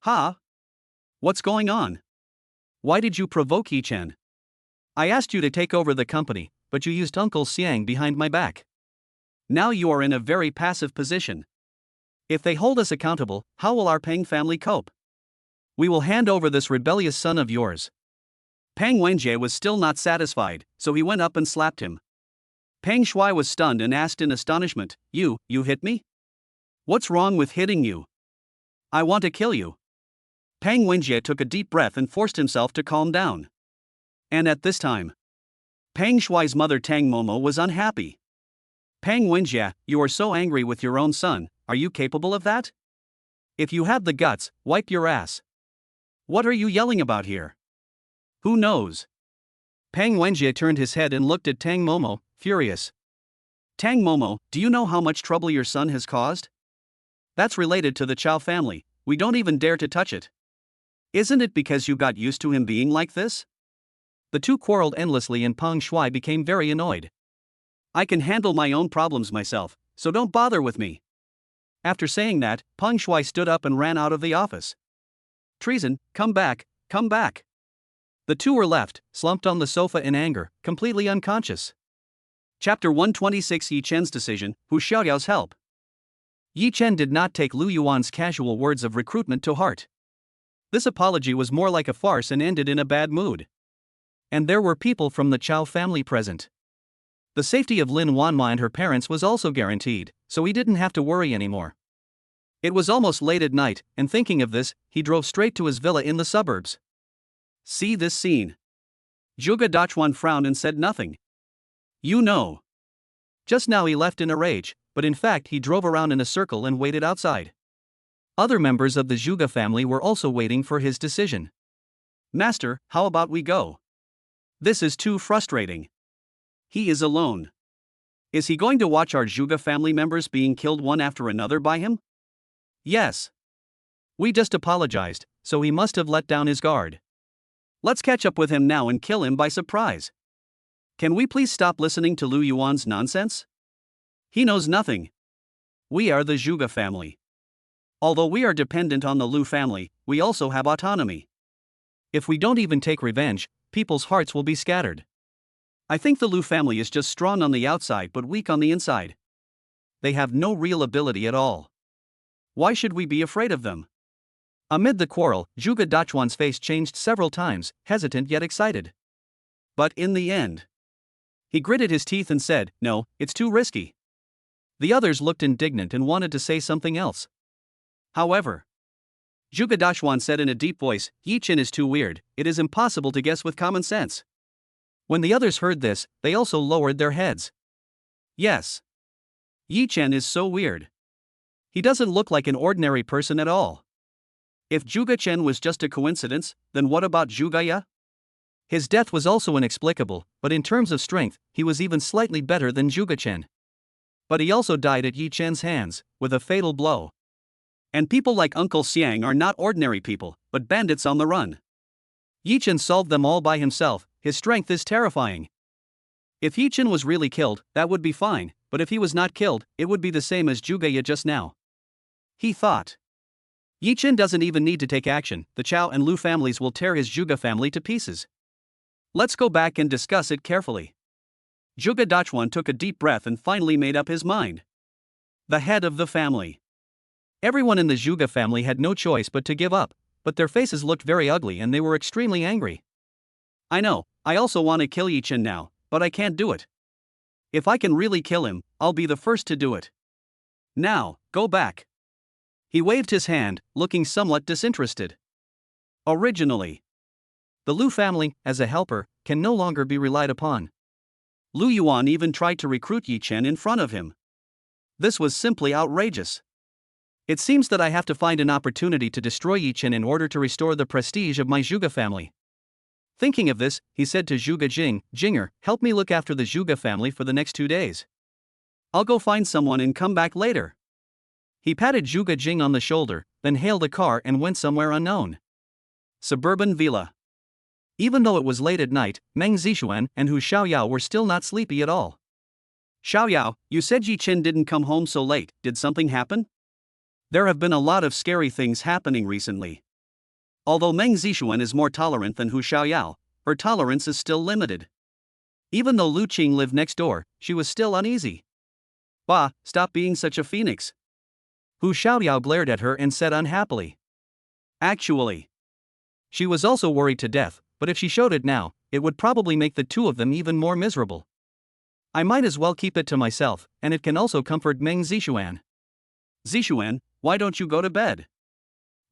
Ha? What's going on? Why did you provoke Yi Chen? I asked you to take over the company, but you used Uncle Xiang behind my back. Now you are in a very passive position. If they hold us accountable, how will our Peng family cope? We will hand over this rebellious son of yours. Peng Wenjie was still not satisfied, so he went up and slapped him. Peng Shuai was stunned and asked in astonishment, You hit me? What's wrong with hitting you? I want to kill you. Peng Wenjie took a deep breath and forced himself to calm down. And at this time, Peng Shuai's mother Tang Momo was unhappy. Peng Wenjie, you are so angry with your own son, are you capable of that? If you have the guts, wipe your ass. What are you yelling about here? Who knows? Peng Wenjie turned his head and looked at Tang Momo, furious. Tang Momo, do you know how much trouble your son has caused? That's related to the Chao family, we don't even dare to touch it. Isn't it because you got used to him being like this? The two quarreled endlessly and Peng Shuai became very annoyed. I can handle my own problems myself, so don't bother with me. After saying that, Peng Shuai stood up and ran out of the office. Treason, come back, come back. The two were left, slumped on the sofa in anger, completely unconscious. Chapter 126 Yi Chen's decision, Hu Xiaoyao's help. Yi Chen did not take Lu Yuan's casual words of recruitment to heart. This apology was more like a farce and ended in a bad mood. And there were people from the Chao family present. The safety of Lin Wanma and her parents was also guaranteed, so he didn't have to worry anymore. It was almost late at night, and thinking of this, he drove straight to his villa in the suburbs. See this scene. Zhuge Dachuan frowned and said nothing. You know. Just now he left in a rage, but in fact he drove around in a circle and waited outside. Other members of the Zhuge family were also waiting for his decision. Master, how about we go? This is too frustrating. He is alone. Is he going to watch our Zhuge family members being killed one after another by him? Yes. We just apologized, so he must have let down his guard. Let's catch up with him now and kill him by surprise. Can we please stop listening to Lu Yuan's nonsense? He knows nothing. We are the Zhuge family. Although we are dependent on the Lu family, we also have autonomy. If we don't even take revenge, people's hearts will be scattered. I think the Lu family is just strong on the outside but weak on the inside. They have no real ability at all. Why should we be afraid of them? Amid the quarrel, Zhuge Dachuan's face changed several times, hesitant yet excited. But in the end, he gritted his teeth and said, "No, it's too risky." The others looked indignant and wanted to say something else. However, Zhuge Dachuan said in a deep voice, "Yi Chen is too weird, it is impossible to guess with common sense." When the others heard this, they also lowered their heads. Yes. Yi Chen is so weird. He doesn't look like an ordinary person at all. If Zhuge Chen was just a coincidence, then what about Zhuge Ya? His death was also inexplicable, but in terms of strength, he was even slightly better than Zhuge Chen. But he also died at Yi Chen's hands, with a fatal blow. And people like Uncle Xiang are not ordinary people, but bandits on the run. Yi Chen solved them all by himself, his strength is terrifying. If Yi Chen was really killed, that would be fine, but if he was not killed, it would be the same as Zhuge Ya just now. He thought. Yi Chen doesn't even need to take action, the Chao and Lu families will tear his Zhuge family to pieces. Let's go back and discuss it carefully. Zhuge Dachuan took a deep breath and finally made up his mind. The head of the family. Everyone in the Zhuge family had no choice but to give up, but their faces looked very ugly and they were extremely angry. I know, I also want to kill Yi Chen now, but I can't do it. If I can really kill him, I'll be the first to do it. Now, go back. He waved his hand, looking somewhat disinterested. Originally, the Lu family, as a helper, can no longer be relied upon. Lu Yuan even tried to recruit Yi Chen in front of him. This was simply outrageous. It seems that I have to find an opportunity to destroy Yi Chen in order to restore the prestige of my Zhuge family. Thinking of this, he said to Zhuge Jing, "Jinger, help me look after the Zhuge family for the next 2 days. I'll go find someone and come back later." He patted Zhuge Jing on the shoulder, then hailed a car and went somewhere unknown. Suburban Villa. Even though it was late at night, Meng Zixuan and Hu Xiaoyao were still not sleepy at all. "Xiaoyao, you said Yi Chen didn't come home so late, did something happen?" There have been a lot of scary things happening recently. Although Meng Zixuan is more tolerant than Hu Xiaoyao, her tolerance is still limited. Even though Lu Qing lived next door, she was still uneasy. "Bah, stop being such a phoenix." Hu Xiaoyao glared at her and said unhappily. Actually, she was also worried to death, but if she showed it now, it would probably make the two of them even more miserable. I might as well keep it to myself, and it can also comfort Meng Zixuan. "Zixuan, why don't you go to bed?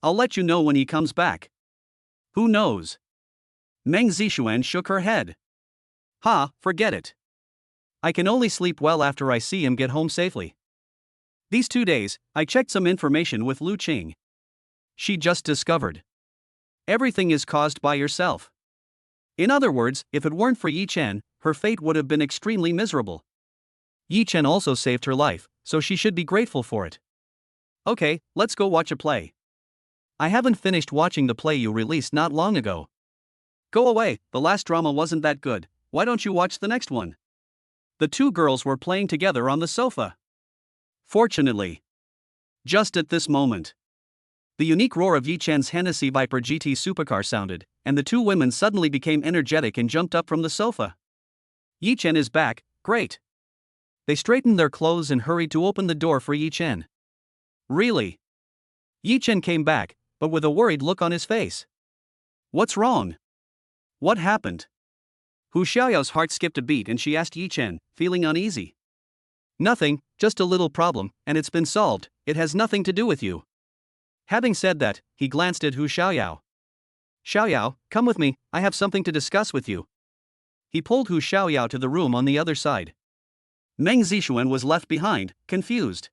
I'll let you know when he comes back." "Who knows?" Meng Zixuan shook her head. "Ha, forget it. I can only sleep well after I see him get home safely." These 2 days, I checked some information with Lu Qing. She just discovered. Everything is caused by yourself. In other words, if it weren't for Yi Chen, her fate would have been extremely miserable. Yi Chen also saved her life, so she should be grateful for it. Okay, let's go watch a play. I haven't finished watching the play you released not long ago. Go away, the last drama wasn't that good, why don't you watch the next one? The two girls were playing together on the sofa. Fortunately, just at this moment, the unique roar of Yi Chen's Hennessy Viper GT supercar sounded, and the two women suddenly became energetic and jumped up from the sofa. Yi Chen is back, great. They straightened their clothes and hurried to open the door for Yi Chen. Really? Yi Chen came back, but with a worried look on his face. What's wrong? What happened? Hu Xiaoyao's heart skipped a beat and she asked Yi Chen, feeling uneasy. Nothing, just a little problem, and it's been solved, it has nothing to do with you. Having said that, he glanced at Hu Xiaoyao. Xiaoyao, come with me, I have something to discuss with you. He pulled Hu Xiaoyao to the room on the other side. Meng Zixuan was left behind, confused.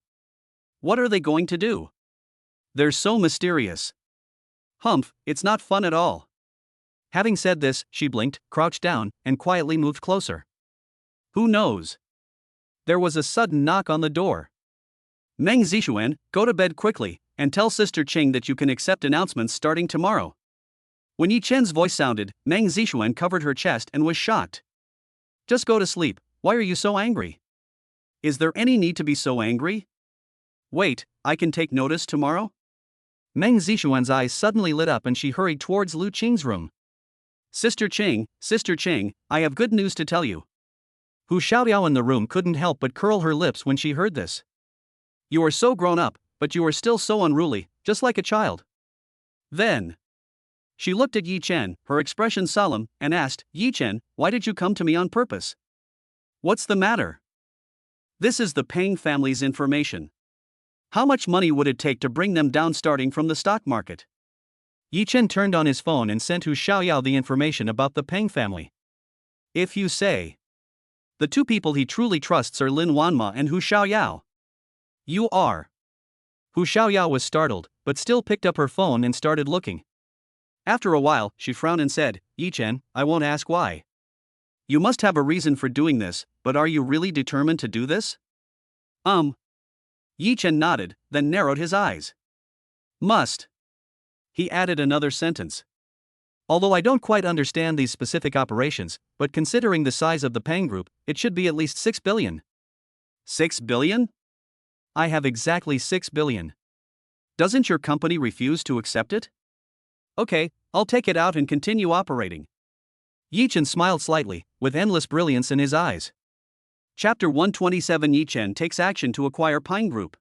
What are they going to do? They're so mysterious. Humph, it's not fun at all. Having said this, she blinked, crouched down, and quietly moved closer. Who knows? There was a sudden knock on the door. Meng Zixuan, go to bed quickly, and tell Sister Qing that you can accept announcements starting tomorrow. When Yi Chen's voice sounded, Meng Zixuan covered her chest and was shocked. Just go to sleep. Why are you so angry? Is there any need to be so angry? Wait, I can take notice tomorrow? Meng Zixuan's eyes suddenly lit up and she hurried towards Lu Qing's room. Sister Qing, I have good news to tell you. Hu Xiaoyao in the room couldn't help but curl her lips when she heard this. You are so grown up, but you are still so unruly, just like a child. Then she looked at Yi Chen, her expression solemn, and asked, Yi Chen, why did you come to me on purpose? What's the matter? This is the Peng family's information. How much money would it take to bring them down starting from the stock market? Yi Chen turned on his phone and sent Hu Xiaoyao the information about the Peng family. If you say. The two people he truly trusts are Lin Wanma and Hu Xiaoyao. You are. Hu Xiaoyao was startled, but still picked up her phone and started looking. After a while, she frowned and said, Yi Chen, I won't ask why. You must have a reason for doing this, but are you really determined to do this? Yi Chen nodded, then narrowed his eyes. Must. He added another sentence. Although I don't quite understand these specific operations, but considering the size of the Peng Group, it should be at least 6 billion. 6 billion? I have exactly 6 billion. Doesn't your company refuse to accept it? Okay, I'll take it out and continue operating. Yi Chen smiled slightly, with endless brilliance in his eyes. Chapter 127 Yi Chen takes action to acquire Peng Group.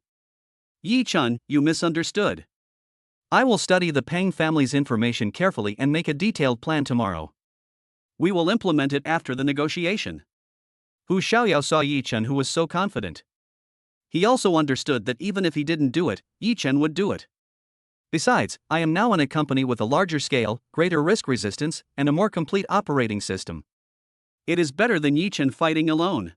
Yi Chen, you misunderstood. I will study the Peng family's information carefully and make a detailed plan tomorrow. We will implement it after the negotiation. Hu Xiaoyao saw Yi Chen, who was so confident. He also understood that even if he didn't do it, Yi Chen would do it. Besides, I am now in a company with a larger scale, greater risk resistance, and a more complete operating system. It is better than Yi Chen fighting alone.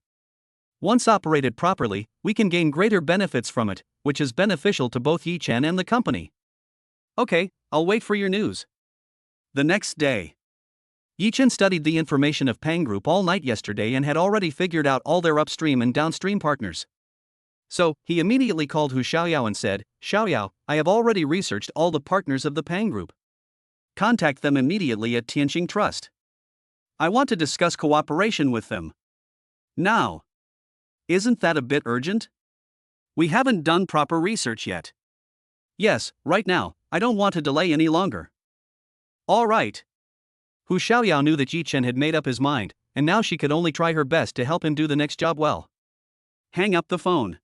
Once operated properly, we can gain greater benefits from it, which is beneficial to both Yi Chen and the company. Okay, I'll wait for your news. The next day. Yi Chen studied the information of Peng Group all night yesterday and had already figured out all their upstream and downstream partners. So, he immediately called Hu Xiaoyao and said, Xiaoyao, I have already researched all the partners of the Peng Group. Contact them immediately at Tianqing Trust. I want to discuss cooperation with them. Now. Isn't that a bit urgent? We haven't done proper research yet. Yes, right now, I don't want to delay any longer. All right. Hu Xiaoyao knew that Yi Chen had made up his mind, and now she could only try her best to help him do the next job well. Hang up the phone.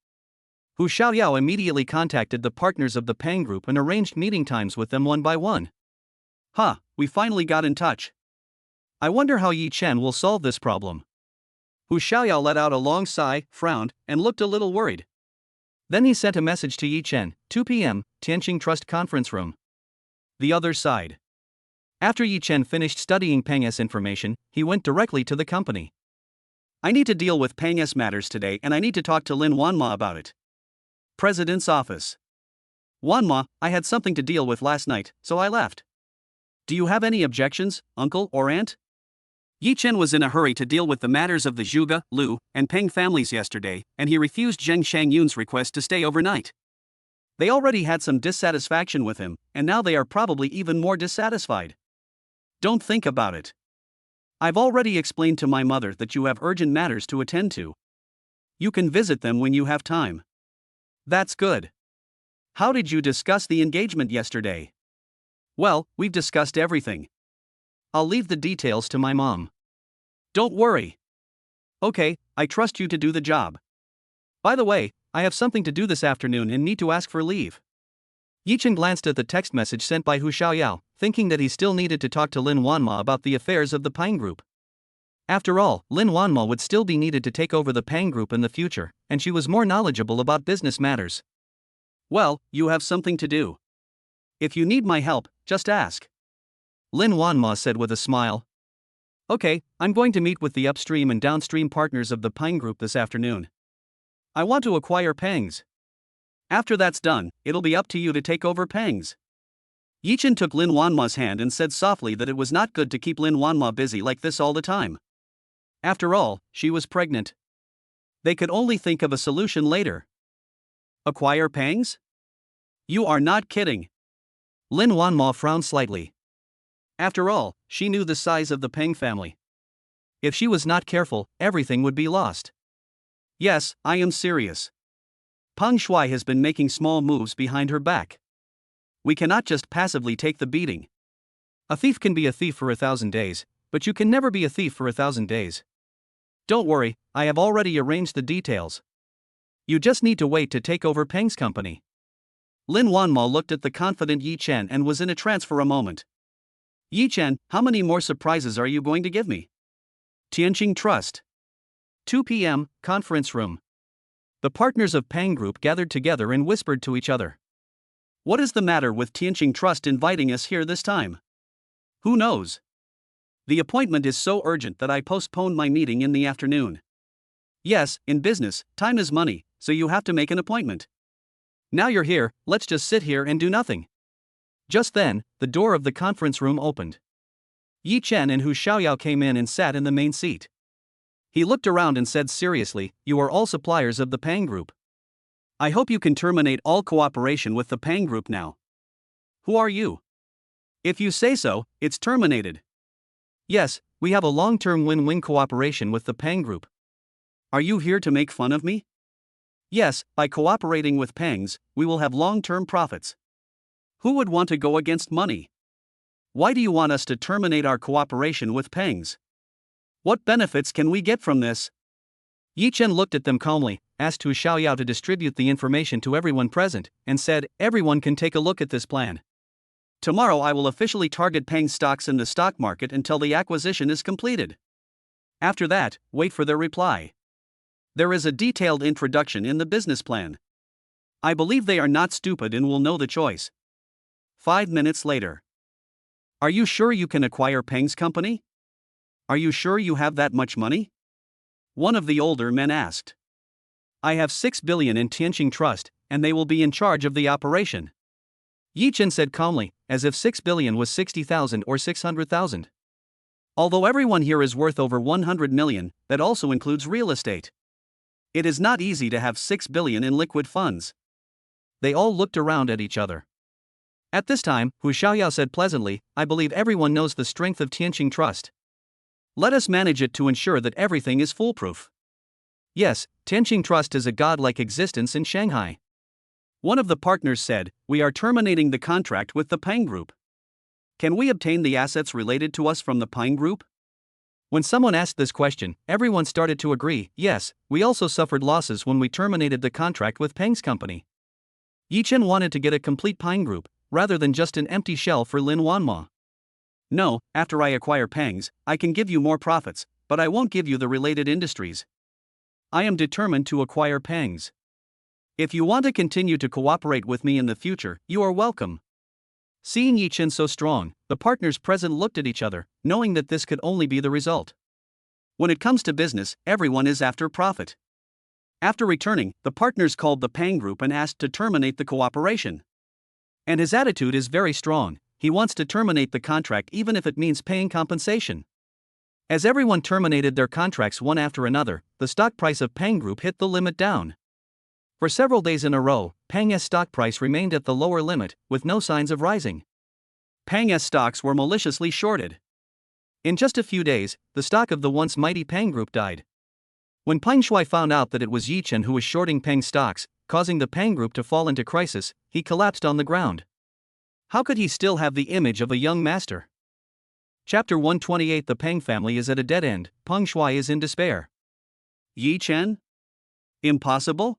Hu Xiaoyao immediately contacted the partners of the Peng Group and arranged meeting times with them one by one. We finally got in touch. I wonder how Yi Chen will solve this problem. Hu Xiaoyao let out a long sigh, frowned, and looked a little worried. Then he sent a message to Yi Chen, 2 p.m., Tianqing Trust Conference Room. The other side. After Yi Chen finished studying Peng S information, he went directly to the company. I need to deal with Peng S matters today and I need to talk to Lin Wanma about it. President's office. Wanma, I had something to deal with last night, so I left. Do you have any objections, uncle or aunt? Yi Chen was in a hurry to deal with the matters of the Zhuge, Lu, and Peng families yesterday, and he refused Zheng Shangyun's request to stay overnight. They already had some dissatisfaction with him, and now they are probably even more dissatisfied. Don't think about it. I've already explained to my mother that you have urgent matters to attend to. You can visit them when you have time. That's good. How did you discuss the engagement yesterday? Well, we've discussed everything. I'll leave the details to my mom. Don't worry. Okay, I trust you to do the job. By the way, I have something to do this afternoon and need to ask for leave. Yi Chen glanced at the text message sent by Hu Xiaoyao, thinking that he still needed to talk to Lin Wanma about the affairs of the Peng Group. After all, Lin Wanma would still be needed to take over the Peng Group in the future, and she was more knowledgeable about business matters. Well, you have something to do. If you need my help, just ask. Lin Wanma said with a smile. Okay, I'm going to meet with the upstream and downstream partners of the Peng Group this afternoon. I want to acquire Pengs. After that's done, it'll be up to you to take over Pengs. Yi Chen took Lin Wanma's hand and said softly that it was not good to keep Lin Wanma busy like this all the time. After all, she was pregnant. They could only think of a solution later. Acquire Pengs? You are not kidding. Lin Wanma frowned slightly. After all, she knew the size of the Peng family. If she was not careful, everything would be lost. Yes, I am serious. Peng Shuai has been making small moves behind her back. We cannot just passively take the beating. A thief can be a thief for 1,000 days, but you can never be a thief for 1,000 days. Don't worry, I have already arranged the details. You just need to wait to take over Peng's company. Lin Wanma looked at the confident Yi Chen and was in a trance for a moment. Yi Chen, how many more surprises are you going to give me? Tianqing Trust. 2 p.m., conference room. The partners of Peng Group gathered together and whispered to each other. What is the matter with Tianqing Trust inviting us here this time? Who knows? The appointment is so urgent that I postponed my meeting in the afternoon. Yes, in business, time is money, so you have to make an appointment. Now you're here, let's just sit here and do nothing. Just then, the door of the conference room opened. Yi Chen and Hu Xiaoyao came in and sat in the main seat. He looked around and said seriously, "You are all suppliers of the Peng Group. I hope you can terminate all cooperation with the Peng Group now." Who are you? If you say so, it's terminated. Yes, we have a long-term win-win cooperation with the Peng Group. Are you here to make fun of me? Yes, by cooperating with Pengs, we will have long-term profits. Who would want to go against money? Why do you want us to terminate our cooperation with Pengs? What benefits can we get from this? Yi Chen looked at them calmly, asked Hu Xiaoyao to distribute the information to everyone present, and said, "Everyone can take a look at this plan. Tomorrow I will officially target Peng stocks in the stock market until the acquisition is completed. After that, wait for their reply. There is a detailed introduction in the business plan. I believe they are not stupid and will know the choice." 5 minutes later. Are you sure you can acquire Peng's company? Are you sure you have that much money? One of the older men asked. I have 6 billion in Tianqing Trust, and they will be in charge of the operation. Yi Chen said calmly, as if 6 billion was 60,000 or 600,000. Although everyone here is worth over 100 million, that also includes real estate. It is not easy to have 6 billion in liquid funds. They all looked around at each other. At this time, Hu Xiaoyao said pleasantly, "I believe everyone knows the strength of Tianqing Trust. Let us manage it to ensure that everything is foolproof." Yes, Tianqing Trust is a godlike existence in Shanghai. One of the partners said, "We are terminating the contract with the Peng Group. Can we obtain the assets related to us from the Peng Group?" When someone asked this question, everyone started to agree, "Yes, we also suffered losses when we terminated the contract with Peng's company." Yi Chen wanted to get a complete Peng Group, rather than just an empty shell for Lin Wanma. "No, after I acquire Peng's, I can give you more profits, but I won't give you the related industries. I am determined to acquire Peng's. If you want to continue to cooperate with me in the future, you are welcome." Seeing Yi Chen so strong, the partners present looked at each other, knowing that this could only be the result. When it comes to business, everyone is after profit. After returning, the partners called the Peng Group and asked to terminate the cooperation. And his attitude is very strong. He wants to terminate the contract even if it means paying compensation. As everyone terminated their contracts one after another, the stock price of Peng Group hit the limit down. For several days in a row, Peng's stock price remained at the lower limit, with no signs of rising. Peng's stocks were maliciously shorted. In just a few days, the stock of the once mighty Peng Group died. When Peng Shuai found out that it was Yi Chen who was shorting Peng's stocks, causing the Peng Group to fall into crisis, he collapsed on the ground. How could he still have the image of a young master? Chapter 128. The Peng family is at a dead end. Peng Shuai is in despair. Yi Chen? Impossible?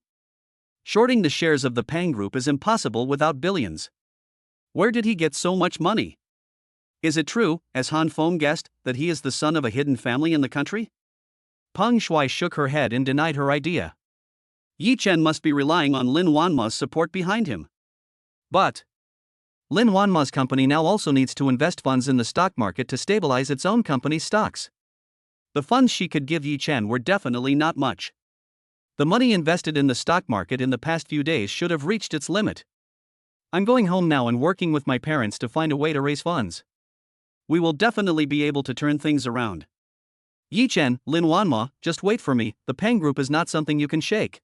Shorting the shares of the Peng Group is impossible without billions. Where did he get so much money? Is it true, as Han Feng guessed, that he is the son of a hidden family in the country? Peng Shuai shook her head and denied her idea. Yi Chen must be relying on Lin Wanma's support behind him. But Lin Wanma's company now also needs to invest funds in the stock market to stabilize its own company's stocks. The funds she could give Yi Chen were definitely not much. The money invested in the stock market in the past few days should have reached its limit. I'm going home now and working with my parents to find a way to raise funds. We will definitely be able to turn things around. Yi Chen, Lin Wanma, just wait for me, the Peng Group is not something you can shake.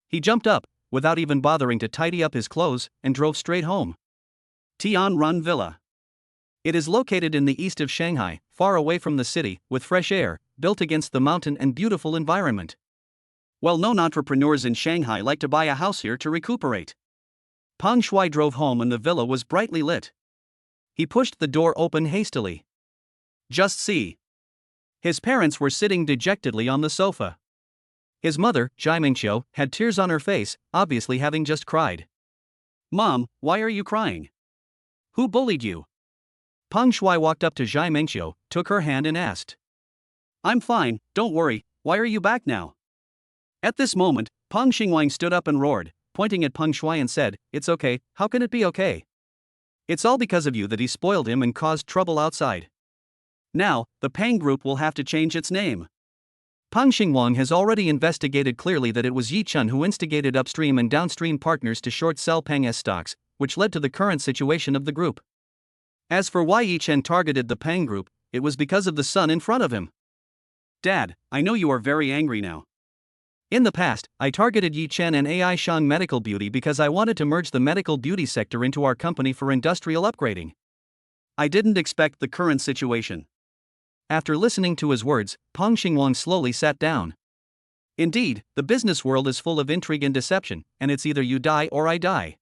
He jumped up, without even bothering to tidy up his clothes, and drove straight home. Tian Run Villa. It is located in the east of Shanghai, far away from the city, with fresh air, built against the mountain and beautiful environment. Well-known entrepreneurs in Shanghai like to buy a house here to recuperate. Peng Shuai drove home and the villa was brightly lit. He pushed the door open hastily. Just see. His parents were sitting dejectedly on the sofa. His mother, Zhai Mingqiu, had tears on her face, obviously having just cried. "Mom, why are you crying? Who bullied you?" Peng Shuai walked up to Zhai Mingqiu, took her hand and asked. "I'm fine, don't worry, why are you back now?" At this moment, Peng Xingwang stood up and roared, pointing at Peng Shuai and said, "It's okay, how can it be okay? It's all because of you that he spoiled him and caused trouble outside. Now, the Peng Group will have to change its name." Peng Xingwang has already investigated clearly that it was Yi Chen who instigated upstream and downstream partners to short sell Peng's stocks, which led to the current situation of the group. As for why Yi Chen targeted the Peng Group, it was because of the son in front of him. "Dad, I know you are very angry now. In the past, I targeted Yi Chen and AI Shang Medical Beauty because I wanted to merge the medical beauty sector into our company for industrial upgrading. I didn't expect the current situation." After listening to his words, Peng Xingwang slowly sat down. Indeed, the business world is full of intrigue and deception, and it's either you die or I die.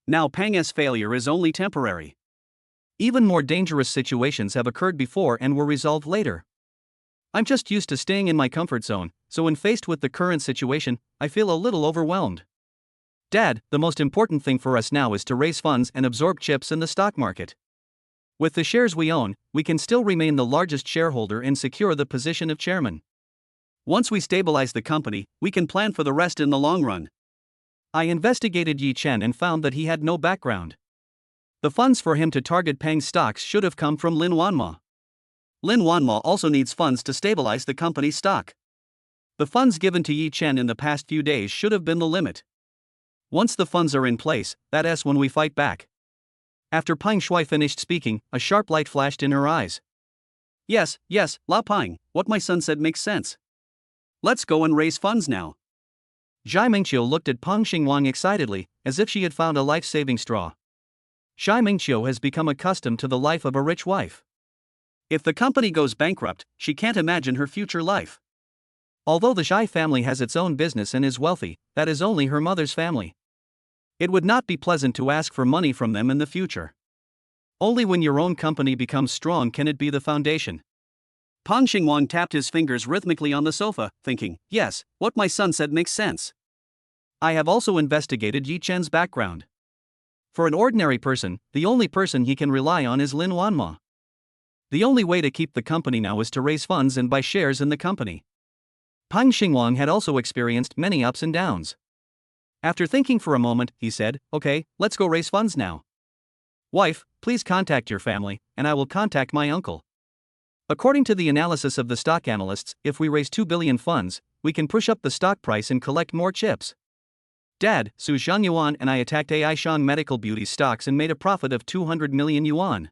Now Peng's failure is only temporary. Even more dangerous situations have occurred before and were resolved later. I'm just used to staying in my comfort zone, so when faced with the current situation, I feel a little overwhelmed. Dad, the most important thing for us now is to raise funds and absorb chips in the stock market. With the shares we own, we can still remain the largest shareholder and secure the position of chairman. Once we stabilize the company, we can plan for the rest in the long run. I investigated Yi Chen and found that he had no background. The funds for him to target Peng's stocks should have come from Lin Wanma. Lin Wanma also needs funds to stabilize the company's stock. The funds given to Yi Chen in the past few days should have been the limit. Once the funds are in place, that's when we fight back. After Peng Shuai finished speaking, a sharp light flashed in her eyes. Yes, La Peng, what my son said makes sense. Let's go and raise funds now." Zhai Mingqiu looked at Peng Xingwang excitedly, as if she had found a life-saving straw. Zhai Mingqiu has become accustomed to the life of a rich wife. If the company goes bankrupt, she can't imagine her future life. Although the Zhai family has its own business and is wealthy, that is only her mother's family. It would not be pleasant to ask for money from them in the future. Only when your own company becomes strong can it be the foundation. Peng Xingwang tapped his fingers rhythmically on the sofa, thinking, yes, what my son said makes sense. I have also investigated Yi Chen's background. For an ordinary person, the only person he can rely on is Lin Wanma. The only way to keep the company now is to raise funds and buy shares in the company. Peng Xingwang had also experienced many ups and downs. After thinking for a moment, he said, "Okay, let's go raise funds now. Wife, please contact your family, and I will contact my uncle. According to the analysis of the stock analysts, if we raise 2 billion funds, we can push up the stock price and collect more chips. Dad, Su Zhangyuan and I attacked AI Shang Medical Beauty stocks and made a profit of 200 million yuan.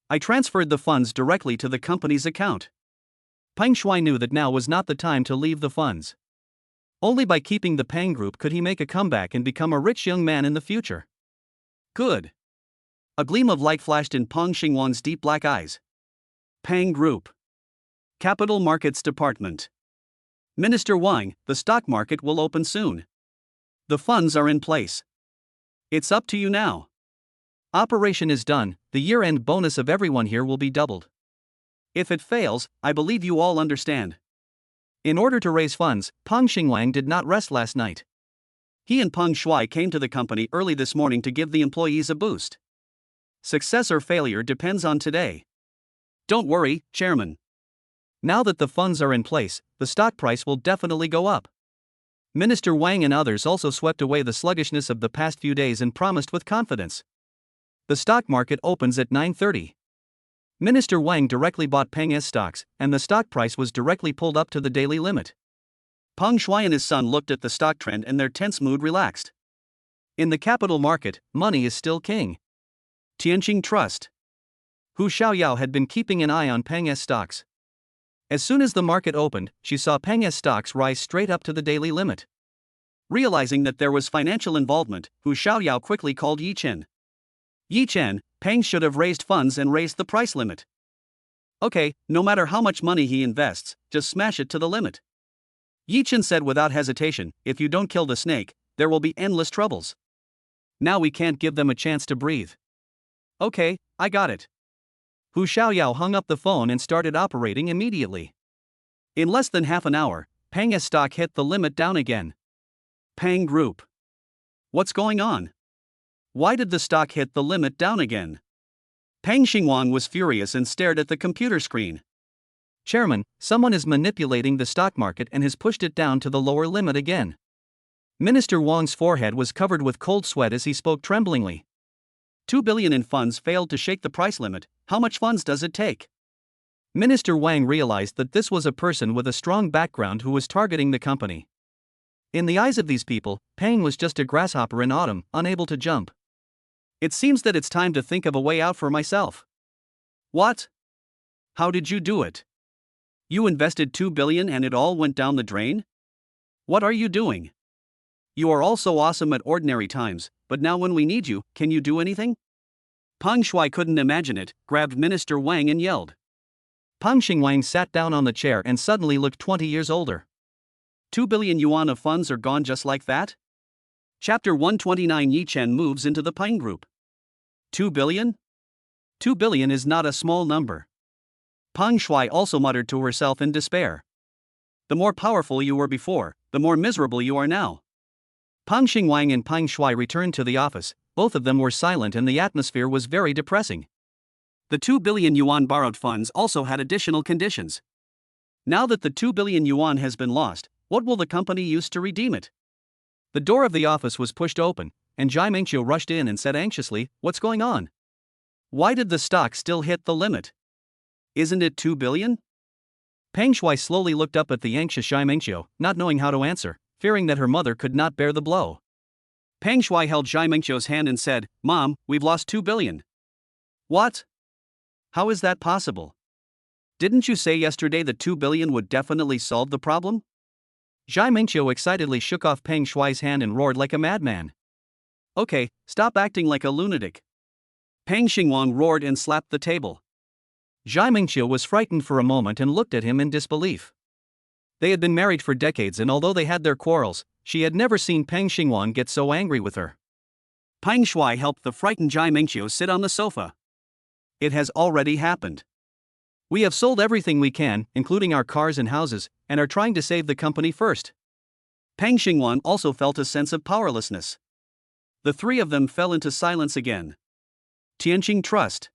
I transferred the funds directly to the company's account." Peng Shuai knew that now was not the time to leave the funds. Only by keeping the Peng Group could he make a comeback and become a rich young man in the future. Good. A gleam of light flashed in Peng Xingwang's deep black eyes. Peng Group. Capital Markets Department. Minister Wang, the stock market will open soon. The funds are in place. It's up to you now. Operation is done, the year-end bonus of everyone here will be doubled. If it fails, I believe you all understand. In order to raise funds, Peng Xingwang did not rest last night. He and Peng Shuai came to the company early this morning to give the employees a boost. Success or failure depends on today. Don't worry, Chairman. Now that the funds are in place, the stock price will definitely go up. Minister Wang and others also swept away the sluggishness of the past few days and promised with confidence. The stock market opens at 9:30. Minister Wang directly bought Peng's stocks, and the stock price was directly pulled up to the daily limit. Peng Shuai and his son looked at the stock trend and their tense mood relaxed. In the capital market, money is still king. Tianqing Trust. Hu Xiaoyao had been keeping an eye on Peng's stocks. As soon as the market opened, she saw Peng's stocks rise straight up to the daily limit. Realizing that there was financial involvement, Hu Xiaoyao quickly called Yi Chen. Yi Chen, Peng should have raised funds and raised the price limit. Okay, no matter how much money he invests, just smash it to the limit. Yi Chen said without hesitation, if you don't kill the snake, there will be endless troubles. Now we can't give them a chance to breathe. Okay, I got it. Hu Xiaoyao hung up the phone and started operating immediately. In less than half an hour, Pang's stock hit the limit down again. Pang Group. What's going on? Why did the stock hit the limit down again? Peng Xingwang was furious and stared at the computer screen. Chairman, someone is manipulating the stock market and has pushed it down to the lower limit again. Minister Wang's forehead was covered with cold sweat as he spoke tremblingly. 2 billion in funds failed to shake the price limit. How much funds does it take? Minister Wang realized that this was a person with a strong background who was targeting the company. In the eyes of these people, Peng was just a grasshopper in autumn, unable to jump. It seems that it's time to think of a way out for myself. What? How did you do it? You invested 2 billion and it all went down the drain? What are you doing? You are all so awesome at ordinary times, but now when we need you, can you do anything? Peng Shuai couldn't imagine it, grabbed Minister Wang and yelled. Peng Xingwang sat down on the chair and suddenly looked 20 years older. 2 billion yuan of funds are gone just like that? Chapter 129. Yi Chen moves into the Peng Group. 2 billion? 2 billion is not a small number. Peng Shuai also muttered to herself in despair. The more powerful you were before, the more miserable you are now. Peng Xingwang and Peng Shuai returned to the office. Both of them were silent and the atmosphere was very depressing. The 2 billion yuan borrowed funds also had additional conditions. Now that the 2 billion yuan has been lost, what will the company use to redeem it? The door of the office was pushed open, and Zhai Mingqiu rushed in and said anxiously, "What's going on? Why did the stock still hit the limit? Isn't it 2 billion? Peng Shuai slowly looked up at the anxious Zhai Mingqiu, not knowing how to answer, fearing that her mother could not bear the blow. Peng Shuai held Zhai Mingqiu's hand and said, "Mom, we've lost 2 billion. What? How is that possible? Didn't you say yesterday that 2 billion would definitely solve the problem?" Zhai Mingqiu excitedly shook off Peng Shuai's hand and roared like a madman. "Okay, stop acting like a lunatic." Peng Xingwang roared and slapped the table. Zhai Mingqiu was frightened for a moment and looked at him in disbelief. They had been married for decades, and although they had their quarrels, she had never seen Peng Xingwang get so angry with her. Peng Shuai helped the frightened Zhai Mingqiu sit on the sofa. "It has already happened. We have sold everything we can, including our cars and houses, and are trying to save the company first." Peng Xingwang also felt a sense of powerlessness. The three of them fell into silence again. Tianqing Trust.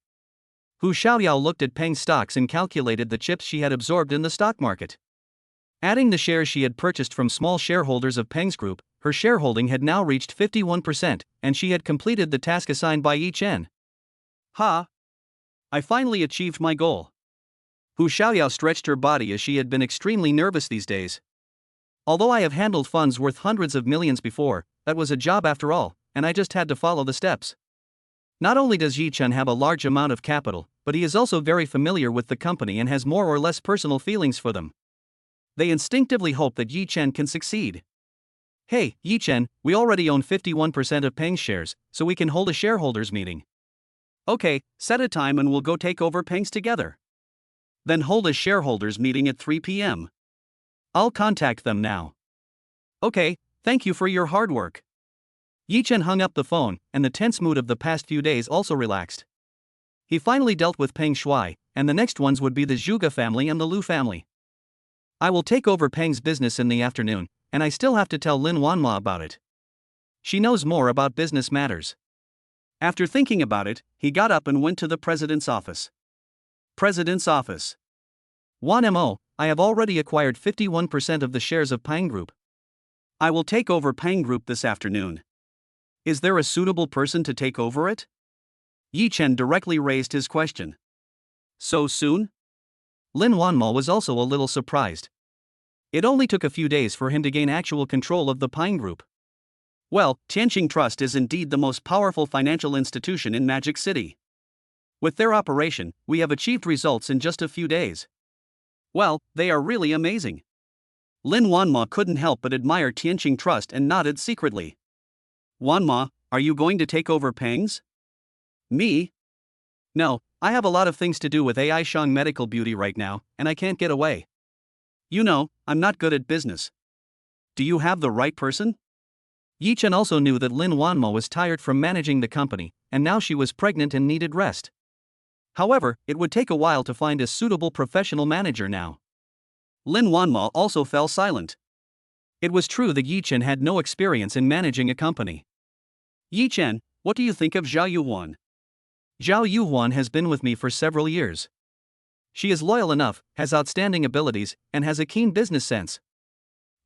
Hu Xiaoyao looked at Peng's stocks and calculated the chips she had absorbed in the stock market. Adding the shares she had purchased from small shareholders of Peng's group, her shareholding had now reached 51%, and she had completed the task assigned by Yi Chen. "Ha! I finally achieved my goal." Hu Xiaoyao stretched her body as she had been extremely nervous these days. "Although I have handled funds worth hundreds of millions before, that was a job after all, and I just had to follow the steps." Not only does Yi Chen have a large amount of capital, but he is also very familiar with the company and has more or less personal feelings for them. They instinctively hope that Yi Chen can succeed. "Hey, Yi Chen, we already own 51% of Peng's shares, so we can hold a shareholders meeting." "Okay, set a time and we'll go take over Peng's together. Then hold a shareholders meeting at 3 p.m. I'll contact them now." "Okay, thank you for your hard work." Yi Chen hung up the phone, and the tense mood of the past few days also relaxed. He finally dealt with Peng Shuai, and the next ones would be the Zhuge family and the Lu family. "I will take over Peng's business in the afternoon, and I still have to tell Lin Wanma about it. She knows more about business matters." After thinking about it, he got up and went to the president's office. President's office. 1mo, I have already acquired 51% of the shares of Peng Group. I will take over Peng Group this afternoon. Is there a suitable person to take over it? Yi Chen directly raised his question. So soon? Lin Wanmo was also a little surprised. It only took a few days for him to gain actual control of the Peng Group. Well, Tianqing Trust is indeed the most powerful financial institution in Magic City. With their operation, we have achieved results in just a few days. Well, they are really amazing. Lin Wanma couldn't help but admire Tianqing Trust and nodded secretly. "Wanma, are you going to take over Peng's?" "Me? No, I have a lot of things to do with AI Shang Medical Beauty right now, and I can't get away. You know, I'm not good at business. Do you have the right person? Yi Chen also knew that Lin Wanmo was tired from managing the company, and now she was pregnant and needed rest. However, it would take a while to find a suitable professional manager now. Lin Wanmo also fell silent. It was true that Yi Chen had no experience in managing a company. Yi Chen, what do you think of Zhao Yuhuan? Zhao Yuhuan has been with me for several years. She is loyal enough, has outstanding abilities, and has a keen business sense.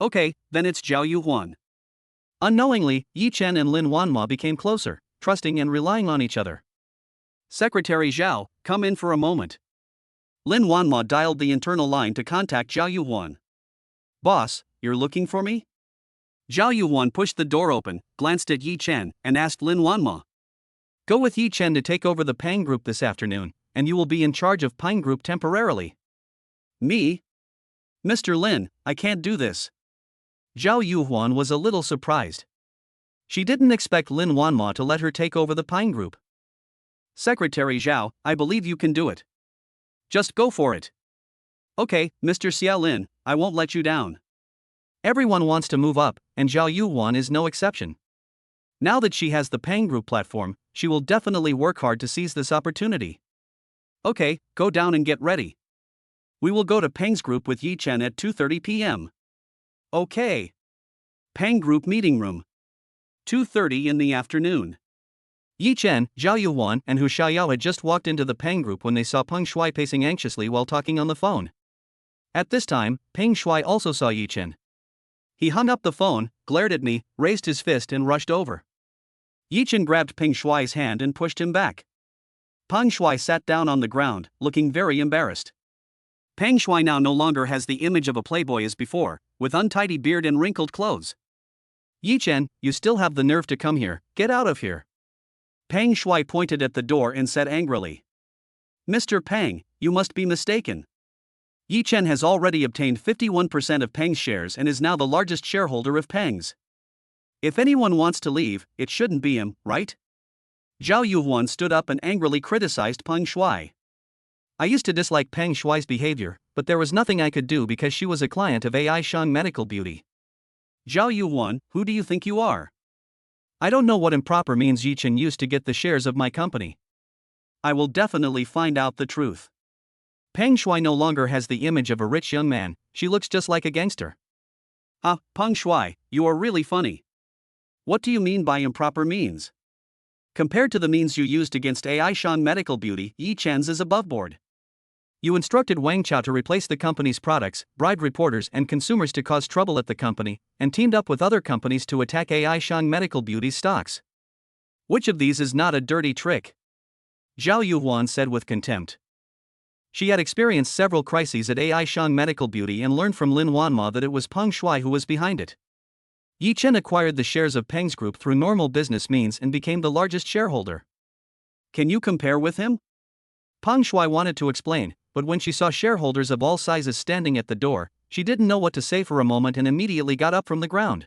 Okay, then it's Zhao Yuhuan. Unknowingly, Yi Chen and Lin Wanmo became closer, trusting and relying on each other. Secretary Zhao, come in for a moment. Lin Wanmo dialed the internal line to contact Zhao Yuhuan. Boss, you're looking for me? Zhao Yuhuan pushed the door open, glanced at Yi Chen, and asked Lin Wanmo. Go with Yi Chen to take over the Pang Group this afternoon, and you will be in charge of Pang Group temporarily. Me? Mr. Lin, I can't do this. Zhao Yuhuan was a little surprised. She didn't expect Lin Wanmo to let her take over the Pang Group. Secretary Zhao, I believe you can do it. Just go for it. Okay, Mr. Xiao Lin, I won't let you down. Everyone wants to move up, and Zhao Yuhuan is no exception. Now that she has the Pang Group platform, she will definitely work hard to seize this opportunity. Okay, go down and get ready. We will go to Pang's Group with Yi Chen at 2:30 p.m. Okay. Pang Group meeting room. 2:30 in the afternoon. Yi Chen, Zhao Yuhuan, and Hu Xiaoyao had just walked into the Pang Group when they saw Peng Shuai pacing anxiously while talking on the phone. At this time, Peng Shuai also saw Yi Chen. He hung up the phone, glared at me, raised his fist and rushed over. Yi Chen grabbed Peng Shuai's hand and pushed him back. Peng Shuai sat down on the ground, looking very embarrassed. Peng Shuai now no longer has the image of a playboy as before, with untidy beard and wrinkled clothes. Yi Chen, you still have the nerve to come here, get out of here. Peng Shuai pointed at the door and said angrily. Mr. Peng, you must be mistaken. Yi Chen has already obtained 51% of Peng's shares and is now the largest shareholder of Peng's. If anyone wants to leave, it shouldn't be him, right? Zhao Yuhuan stood up and angrily criticized Peng Shuai. I used to dislike Peng Shuai's behavior, but there was nothing I could do because she was a client of AI Shang Medical Beauty. Zhao Yuhuan, who do you think you are? I don't know what improper means Yi Chen used to get the shares of my company. I will definitely find out the truth. Peng Shuai no longer has the image of a rich young man, she looks just like a gangster. Peng Shuai, you are really funny. What do you mean by improper means? Compared to the means you used against AI Shang Medical Beauty, Yi Chen's is above board. You instructed Wang Chao to replace the company's products, bribed reporters and consumers to cause trouble at the company, and teamed up with other companies to attack AI Shang Medical Beauty's stocks. Which of these is not a dirty trick? Zhao Yuhuan said with contempt. She had experienced several crises at AI Shang Medical Beauty and learned from Lin Wanmo that it was Peng Shuai who was behind it. Yi Chen acquired the shares of Peng's Group through normal business means and became the largest shareholder. Can you compare with him? Peng Shuai wanted to explain, but when she saw shareholders of all sizes standing at the door, she didn't know what to say for a moment and immediately got up from the ground.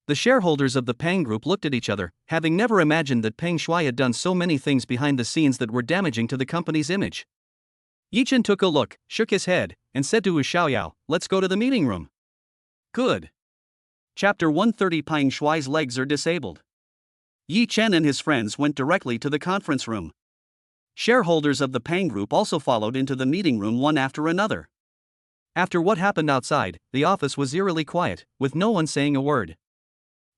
The shareholders of the Peng Group looked at each other, having never imagined that Peng Shuai had done so many things behind the scenes that were damaging to the company's image. Yi Chen took a look, shook his head, and said to Hu Xiaoyao, let's go to the meeting room. Good. Chapter 130 Peng Shuai's legs are disabled. Yi Chen and his friends went directly to the conference room. Shareholders of the Peng Group also followed into the meeting room one after another. After what happened outside, the office was eerily quiet, with no one saying a word.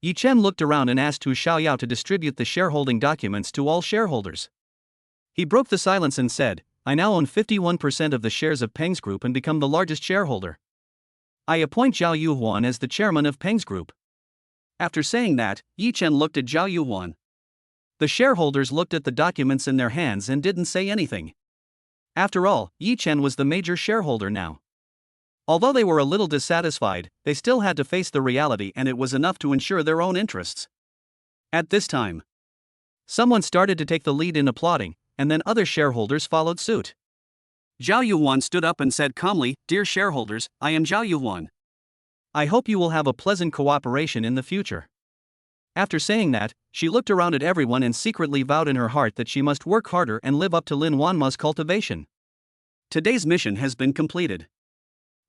Yi Chen looked around and asked Hu Xiaoyao to distribute the shareholding documents to all shareholders. He broke the silence and said, I now own 51% of the shares of Peng's Group and become the largest shareholder. I appoint Zhao Yuhuan as the chairman of Peng's Group. After saying that, Yi Chen looked at Zhao Yuhuan. The shareholders looked at the documents in their hands and didn't say anything. After all, Yi Chen was the major shareholder now. Although they were a little dissatisfied, they still had to face the reality and it was enough to ensure their own interests. At this time, someone started to take the lead in applauding, and then other shareholders followed suit. Zhao Yuhuan stood up and said calmly, Dear shareholders, I am Zhao Yuhuan. I hope you will have a pleasant cooperation in the future. After saying that, she looked around at everyone and secretly vowed in her heart that she must work harder and live up to Lin Wanma's cultivation. Today's mission has been completed.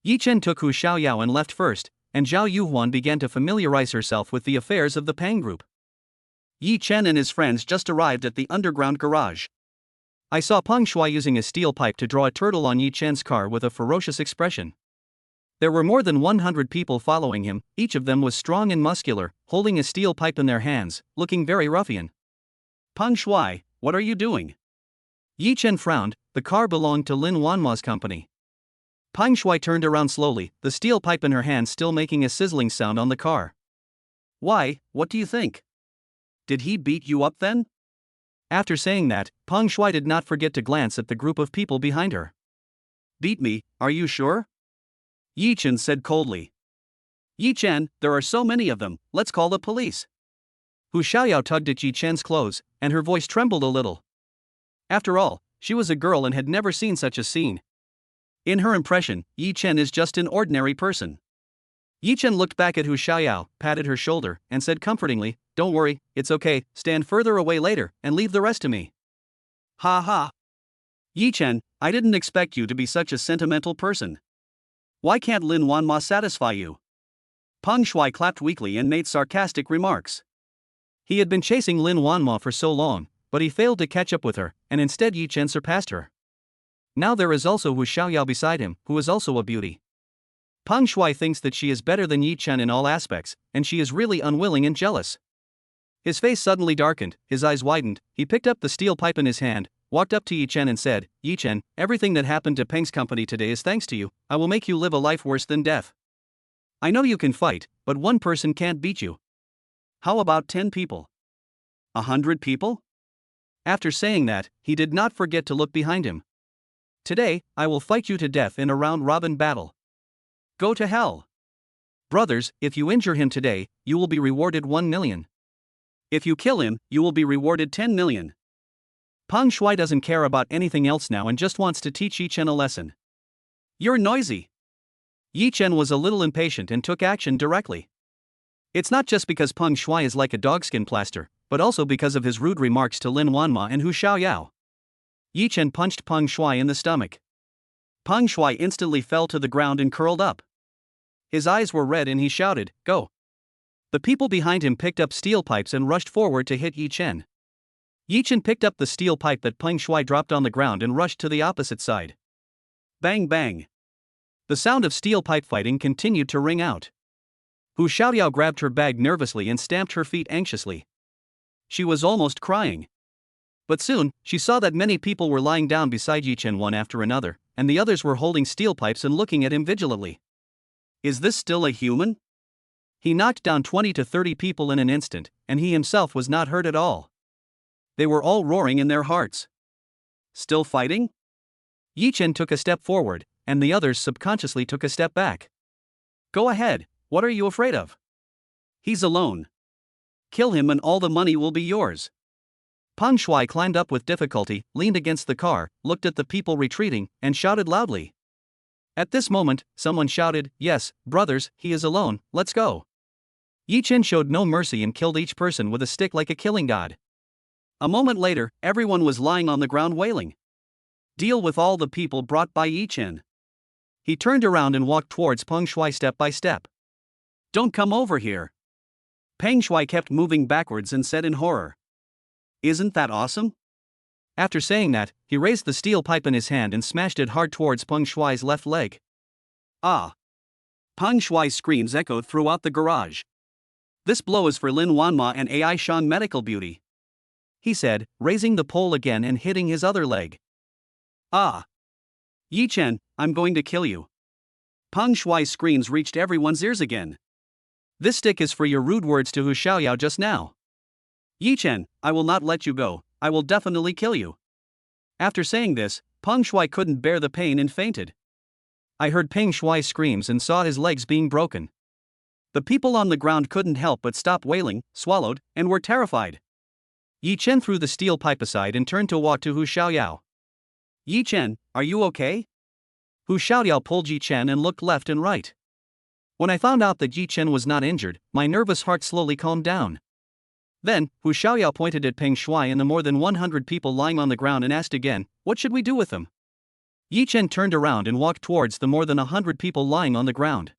Yi Chen took Hu Xiaoyao and left first, and Zhao Yuhuan began to familiarize herself with the affairs of the Pang group. Yi Chen and his friends just arrived at the underground garage. I saw Peng Shuai using a steel pipe to draw a turtle on Yi Chen's car with a ferocious expression. There were more than 100 people following him, each of them was strong and muscular, holding a steel pipe in their hands, looking very ruffian. Peng Shuai, what are you doing? Yi Chen frowned. The car belonged to Lin Wanma's company. Peng Shuai turned around slowly, the steel pipe in her hand still making a sizzling sound on the car. Why, what do you think? Did he beat you up then? After saying that, Peng Shuai did not forget to glance at the group of people behind her. Beat me, are you sure? Yi Chen said coldly. Yi Chen, there are so many of them, let's call the police. Hu Xiaoyao tugged at Yi Chen's clothes, and her voice trembled a little. After all, she was a girl and had never seen such a scene. In her impression, Yi Chen is just an ordinary person. Yi Chen looked back at Hu Xiaoyao, patted her shoulder, and said comfortingly, "Don't worry, it's okay, stand further away later, and leave the rest to me." Ha ha. Yi Chen, I didn't expect you to be such a sentimental person. Why can't Lin Wanma satisfy you? Peng Shuai clapped weakly and made sarcastic remarks. He had been chasing Lin Wanma for so long, but he failed to catch up with her, and instead Yi Chen surpassed her. Now there is also Hu Xiaoyao beside him, who is also a beauty. Peng Shuai thinks that she is better than Yi Chen in all aspects, and she is really unwilling and jealous. His face suddenly darkened, his eyes widened, he picked up the steel pipe in his hand, walked up to Yi Chen and said, "Yi Chen, everything that happened to Peng's company today is thanks to you. I will make you live a life worse than death. I know you can fight, but one person can't beat you. How about 10 people? 100 people?" After saying that, he did not forget to look behind him. "Today, I will fight you to death in a round-robin battle. Go to hell. Brothers, if you injure him today, you will be rewarded 1 million. If you kill him, you will be rewarded 10 million. Peng Shuai doesn't care about anything else now and just wants to teach Yi Chen a lesson. "You're noisy." Yi Chen was a little impatient and took action directly. It's not just because Peng Shuai is like a dogskin plaster, but also because of his rude remarks to Lin Wanma and Hu Xiaoyao. Yi Chen punched Peng Shuai in the stomach. Peng Shuai instantly fell to the ground and curled up. His eyes were red and he shouted, "Go!" The people behind him picked up steel pipes and rushed forward to hit Yi Chen. Yi Chen picked up the steel pipe that Peng Shuai dropped on the ground and rushed to the opposite side. Bang bang. The sound of steel pipe fighting continued to ring out. Hu Xiaoyao grabbed her bag nervously and stamped her feet anxiously. She was almost crying. But soon, she saw that many people were lying down beside Yi Chen one after another, and the others were holding steel pipes and looking at him vigilantly. Is this still a human? He knocked down 20 to 30 people in an instant, and he himself was not hurt at all. They were all roaring in their hearts. Still fighting? Yi Chen took a step forward, and the others subconsciously took a step back. Go ahead, what are you afraid of? He's alone. Kill him and all the money will be yours. Peng Shuai climbed up with difficulty, leaned against the car, looked at the people retreating, and shouted loudly. At this moment, someone shouted, "Yes, brothers, he is alone, let's go." Yi Chen showed no mercy and killed each person with a stick like a killing god. A moment later, everyone was lying on the ground wailing. Deal with all the people brought by Yi Chen. He turned around and walked towards Peng Shuai step by step. Don't come over here. Peng Shuai kept moving backwards and said in horror. Isn't that awesome? After saying that, he raised the steel pipe in his hand and smashed it hard towards Peng Shuai's left leg. Ah! Peng Shuai's screams echoed throughout the garage. This blow is for Lin Wanma and Ai Shan Medical Beauty, he said, raising the pole again and hitting his other leg. Ah! Yi Chen, I'm going to kill you. Peng Shuai's screams reached everyone's ears again. This stick is for your rude words to Hu Xiaoyao just now. Yi Chen, I will not let you go, I will definitely kill you. After saying this, Peng Shuai couldn't bear the pain and fainted. I heard Peng Shuai's screams and saw his legs being broken. The people on the ground couldn't help but stop wailing, swallowed, and were terrified. Yi Chen threw the steel pipe aside and turned to walk to Hu Xiaoyao. Yi Chen, are you okay? Hu Xiaoyao pulled Yi Chen and looked left and right. When I found out that Yi Chen was not injured, my nervous heart slowly calmed down. Then, Hu Xiaoyao pointed at Peng Shuai and the more than 100 people lying on the ground and asked again, "What should we do with them?" Yi Chen turned around and walked towards the more than 100 people lying on the ground.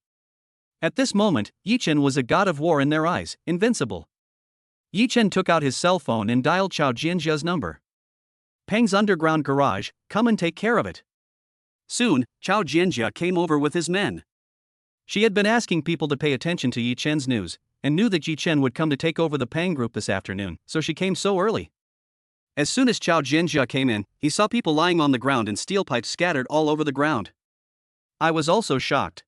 At this moment, Yi Chen was a god of war in their eyes, invincible. Yi Chen took out his cell phone and dialed Chao Jianjia's number. "Peng's underground garage, come and take care of it." Soon, Chao Jianjia came over with his men. She had been asking people to pay attention to Yi Chen's news, and knew that Yi Chen would come to take over the Peng group this afternoon, so she came so early. As soon as Chao Jianjia came in, he saw people lying on the ground and steel pipes scattered all over the ground. I was also shocked.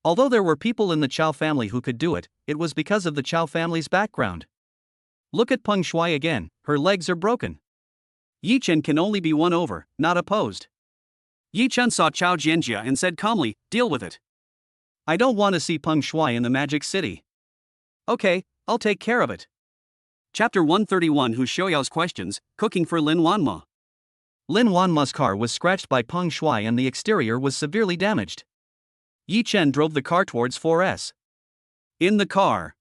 Although there were people in the Chao family who could do it, it was because of the Chao family's background. Look at Peng Shuai again, her legs are broken. Yi Chen can only be won over, not opposed. Yi Chen saw Chao Jianjia and said calmly, "Deal with it. I don't want to see Peng Shuai in the Magic City." "Okay, I'll take care of it." Chapter 131 Hu Xiaoyao's questions, cooking for Lin Wanma. Lin Wanma's car was scratched by Peng Shuai and the exterior was severely damaged. Yi Chen drove the car towards 4S. In the car.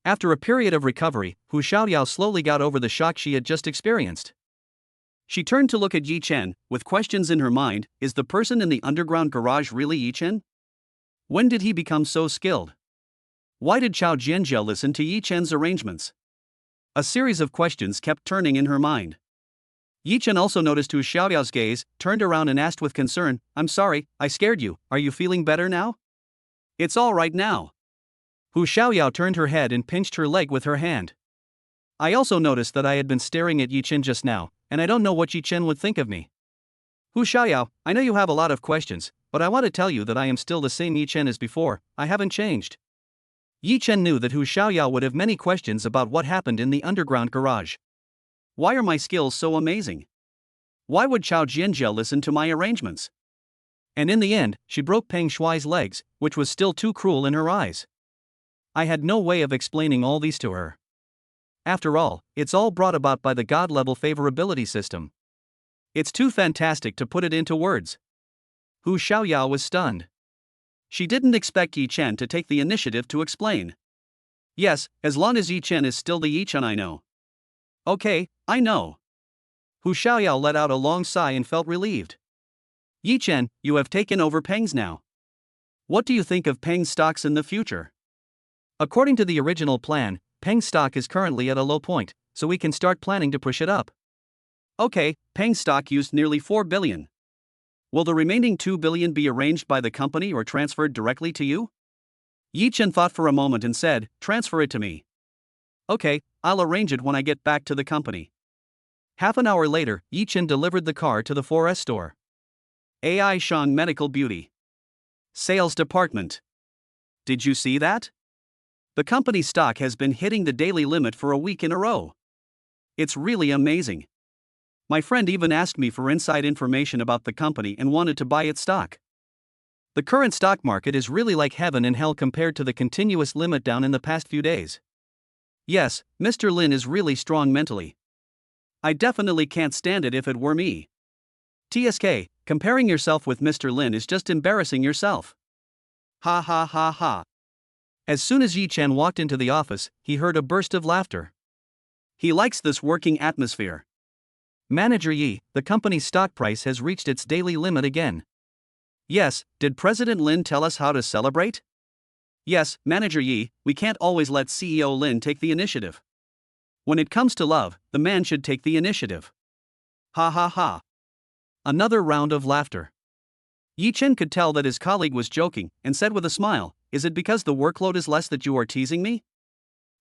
After a period of recovery, Hu Xiaoyao slowly got over the shock she had just experienced. She turned to look at Yi Chen, with questions in her mind. Is the person in the underground garage really Yi Chen? When did he become so skilled? Why did Chao Jianjia listen to Yi Chen's arrangements? A series of questions kept turning in her mind. Yi Chen also noticed Hu Xiaoyao's gaze, turned around and asked with concern, "I'm sorry, I scared you, are you feeling better now?" "It's all right now." Hu Xiaoyao turned her head and pinched her leg with her hand. "I also noticed that I had been staring at Yi Chen just now, and I don't know what Yi Chen would think of me." "Hu Xiaoyao, I know you have a lot of questions, but I want to tell you that I am still the same Yi Chen as before, I haven't changed." Yi Chen knew that Hu Xiaoyao would have many questions about what happened in the underground garage. Why are my skills so amazing? Why would Chao Jianjia listen to my arrangements? And in the end, she broke Peng Shuai's legs, which was still too cruel in her eyes. I had no way of explaining all these to her. After all, it's all brought about by the god-level favorability system. It's too fantastic to put it into words. Hu Xiaoyao was stunned. She didn't expect Yi Chen to take the initiative to explain. "Yes, as long as Yi Chen is still the Yi Chen I know." "Okay, I know." Hu Xiaoyao let out a long sigh and felt relieved. "Yi Chen, you have taken over Peng's now. What do you think of Peng's stocks in the future?" "According to the original plan, Peng's stock is currently at a low point, so we can start planning to push it up." "Okay, Peng's stock used nearly 4 billion. Will the remaining 2 billion be arranged by the company or transferred directly to you?" Yi Chen thought for a moment and said, "Transfer it to me." "Okay, I'll arrange it when I get back to the company." Half an hour later, Yi Chen delivered the car to the 4S store. AI Shan Medical Beauty. Sales Department. Did you see that? The company's stock has been hitting the daily limit for a week in a row. It's really amazing. My friend even asked me for inside information about the company and wanted to buy its stock. The current stock market is really like heaven and hell compared to the continuous limit down in the past few days. Yes, Mr. Lin is really strong mentally. I definitely can't stand it if it were me. TSK, comparing yourself with Mr. Lin is just embarrassing yourself. Ha ha ha ha. As soon as Yi Chen walked into the office, he heard a burst of laughter. He likes this working atmosphere. Manager Yi, the company's stock price has reached its daily limit again. Yes, did President Lin tell us how to celebrate? Yes, Manager Yi, we can't always let CEO Lin take the initiative. When it comes to love, the man should take the initiative. Ha ha ha. Another round of laughter. Yi Chen could tell that his colleague was joking, and said with a smile, "Is it because the workload is less that you are teasing me?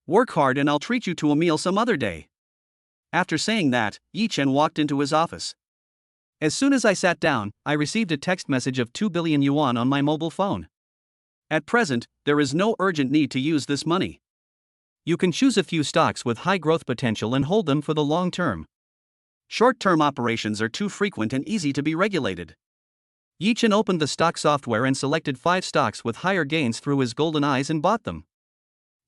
Work hard and I'll treat you to a meal some other day." After saying that, Yi Chen walked into his office. As soon as I sat down, I received a text message of 2 billion yuan on my mobile phone. At present, there is no urgent need to use this money. You can choose a few stocks with high growth potential and hold them for the long term. Short-term operations are too frequent and easy to be regulated. Yi Chen opened the stock software and selected 5 stocks with higher gains through his golden eyes and bought them.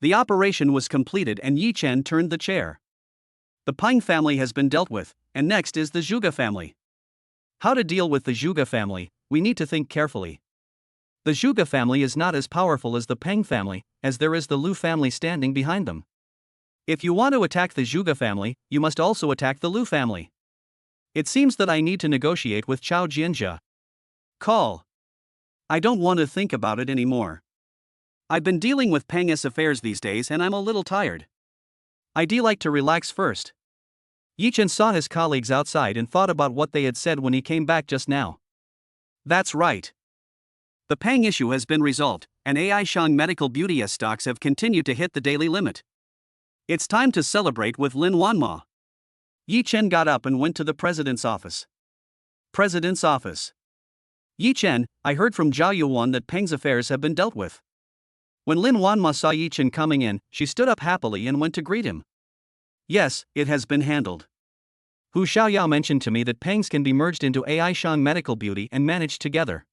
The operation was completed and Yi Chen turned the chair. The Peng family has been dealt with, and next is the Zhuge family. How to deal with the Zhuge family, we need to think carefully. The Zhuge family is not as powerful as the Peng family, as there is the Lu family standing behind them. If you want to attack the Zhuge family, you must also attack the Lu family. It seems that I need to negotiate with Chao Jianjia. Call. I don't want to think about it anymore. I've been dealing with Peng's affairs these days and I'm a little tired. I'd like to relax first. Yi Chen saw his colleagues outside and thought about what they had said when he came back just now. That's right. The Peng issue has been resolved, and AI Shang Medical Beauty S stocks have continued to hit the daily limit. It's time to celebrate with Lin Wanma. Yi Chen got up and went to the president's office. President's office. Yi Chen, I heard from Zhao Yuan that Peng's affairs have been dealt with. When Lin Wanma saw Yi Chen coming in, she stood up happily and went to greet him. Yes, it has been handled. Hu Xiaoyao mentioned to me that Peng's can be merged into AI Shang Medical Beauty and managed together.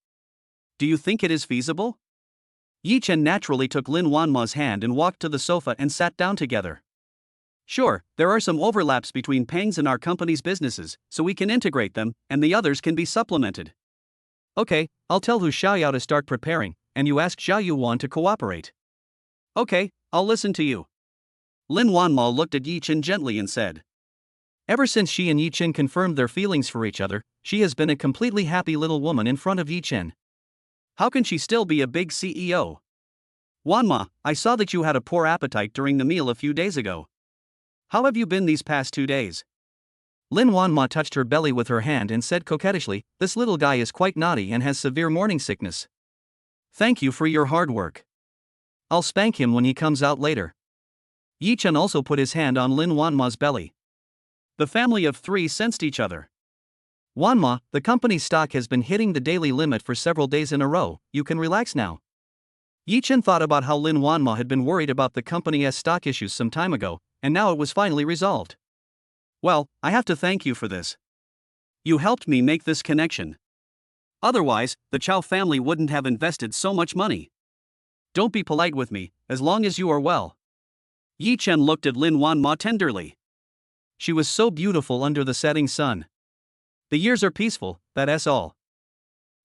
Do you think it is feasible? Yi Chen naturally took Lin Wanma's hand and walked to the sofa and sat down together. Sure, there are some overlaps between Peng's and our company's businesses, so we can integrate them, and the others can be supplemented. Okay, I'll tell Hu Xiaoyao to start preparing, and you ask Zhao Yuan to cooperate. Okay, I'll listen to you. Lin Wanma looked at Yi Chen gently and said. Ever since she and Yi Chen confirmed their feelings for each other, she has been a completely happy little woman in front of Yi Chen. How can she still be a big CEO? Wanma, I saw that you had a poor appetite during the meal a few days ago. How have you been these past 2 days? Lin Wanma touched her belly with her hand and said coquettishly, this little guy is quite naughty and has severe morning sickness. Thank you for your hard work. I'll spank him when he comes out later. Yi Chen also put his hand on Lin Wanma's belly. The family of three sensed each other. Wanma, the company's stock has been hitting the daily limit for several days in a row, you can relax now. Yi Chen thought about how Lin Wanma had been worried about the company's stock issues some time ago, and now it was finally resolved. Well, I have to thank you for this. You helped me make this connection. Otherwise, the Chao family wouldn't have invested so much money. Don't be polite with me, as long as you are well. Yi Chen looked at Lin Wanma tenderly. She was so beautiful under the setting sun. The years are peaceful, that's all.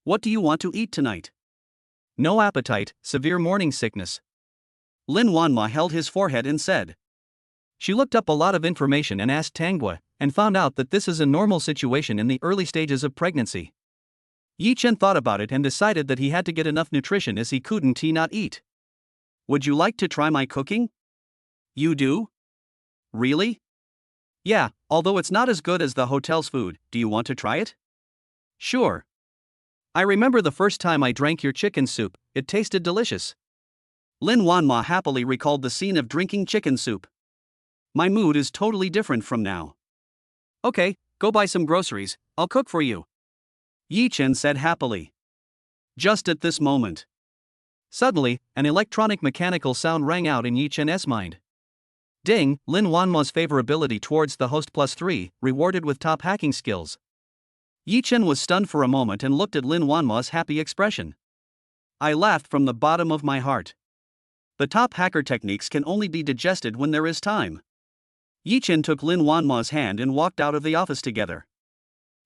What do you want to eat tonight? No appetite, severe morning sickness. Lin Wanma held his forehead and said. She looked up a lot of information and asked Tanggua, and found out that this is a normal situation in the early stages of pregnancy. Yi Chen thought about it and decided that he had to get enough nutrition as he couldn't not eat. Would you like to try my cooking? You do? Really? Yeah, although it's not as good as the hotel's food, do you want to try it? Sure. I remember the first time I drank your chicken soup, it tasted delicious. Lin Wanma happily recalled the scene of drinking chicken soup. My mood is totally different from now. Okay, go buy some groceries, I'll cook for you. Yi Chen said happily. Just at this moment. Suddenly, an electronic mechanical sound rang out in Yi Chen's mind. Ding, Lin Wanma's favorability towards the host +3, rewarded with top hacking skills. Yi Chen was stunned for a moment and looked at Lin Wanma's happy expression. I laughed from the bottom of my heart. The top hacker techniques can only be digested when there is time. Yi Chen took Lin Wanma's hand and walked out of the office together.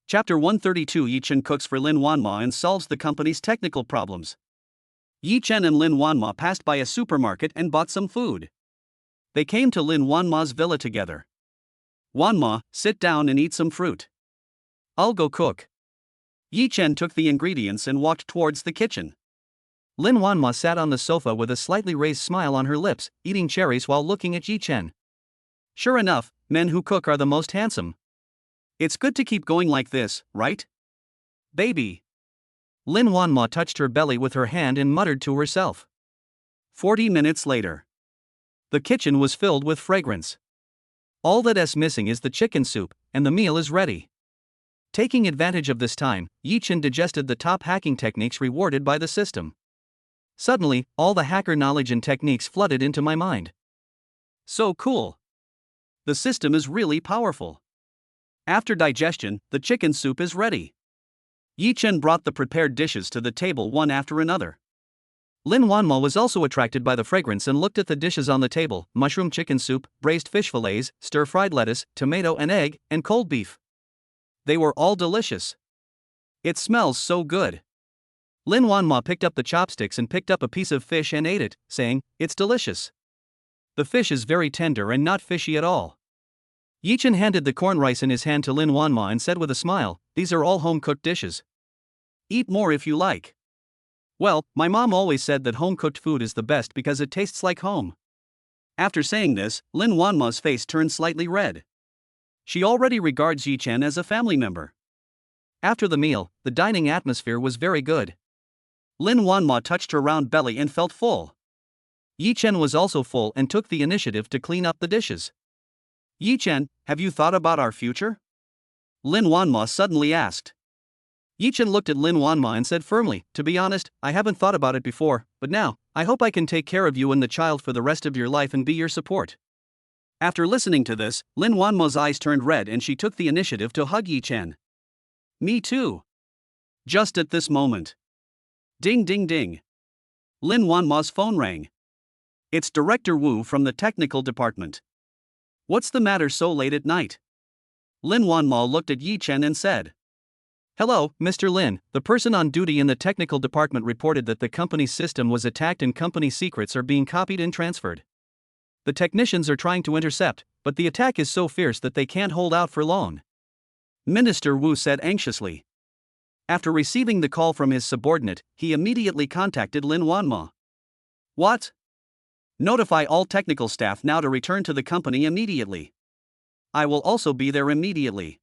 Chapter 132 Yi Chen cooks for Lin Wanma and solves the company's technical problems. Yi Chen and Lin Wanma passed by a supermarket and bought some food. They came to Lin Wanma's villa together. Wanma, sit down and eat some fruit. I'll go cook. Yi Chen took the ingredients and walked towards the kitchen. Lin Wanma sat on the sofa with a slightly raised smile on her lips, eating cherries while looking at Yi Chen. Sure enough, men who cook are the most handsome. It's good to keep going like this, right? Baby. Lin Wanma touched her belly with her hand and muttered to herself. 40 minutes later. The kitchen was filled with fragrance. All that's missing is the chicken soup, and the meal is ready. Taking advantage of this time, Yi Chen digested the top hacking techniques rewarded by the system. Suddenly, all the hacker knowledge and techniques flooded into my mind. So cool. The system is really powerful. After digestion, the chicken soup is ready. Yi Chen brought the prepared dishes to the table one after another. Lin Wanma was also attracted by the fragrance and looked at the dishes on the table: mushroom chicken soup, braised fish fillets, stir-fried lettuce, tomato and egg, and cold beef. They were all delicious. It smells so good. Lin Wanma picked up the chopsticks and picked up a piece of fish and ate it, saying, it's delicious. The fish is very tender and not fishy at all. Yi Chen handed the corn rice in his hand to Lin Wanma and said with a smile, "These are all home-cooked dishes. Eat more if you like." Well, my mom always said that home-cooked food is the best because it tastes like home. After saying this, Lin Wanma's face turned slightly red. She already regards Yi Chen as a family member. After the meal, the dining atmosphere was very good. Lin Wanma touched her round belly and felt full. Yi Chen was also full and took the initiative to clean up the dishes. "Yi Chen, have you thought about our future?" Lin Wanma suddenly asked. Yi Chen looked at Lin Wanma and said firmly, "To be honest, I haven't thought about it before, but now, I hope I can take care of you and the child for the rest of your life and be your support." After listening to this, Lin Wanma's eyes turned red and she took the initiative to hug Yi Chen. "Me too." Just at this moment. Ding ding ding. Lin Wanma's phone rang. It's Director Wu from the technical department. "What's the matter so late at night?" Lin Wanma looked at Yi Chen and said. "Hello, Mr. Lin. The person on duty in the technical department reported that the company's system was attacked and company secrets are being copied and transferred. The technicians are trying to intercept, but the attack is so fierce that they can't hold out for long," Minister Wu said anxiously. After receiving the call from his subordinate, he immediately contacted Lin Wanma. "What? Notify all technical staff now to return to the company immediately. I will also be there immediately."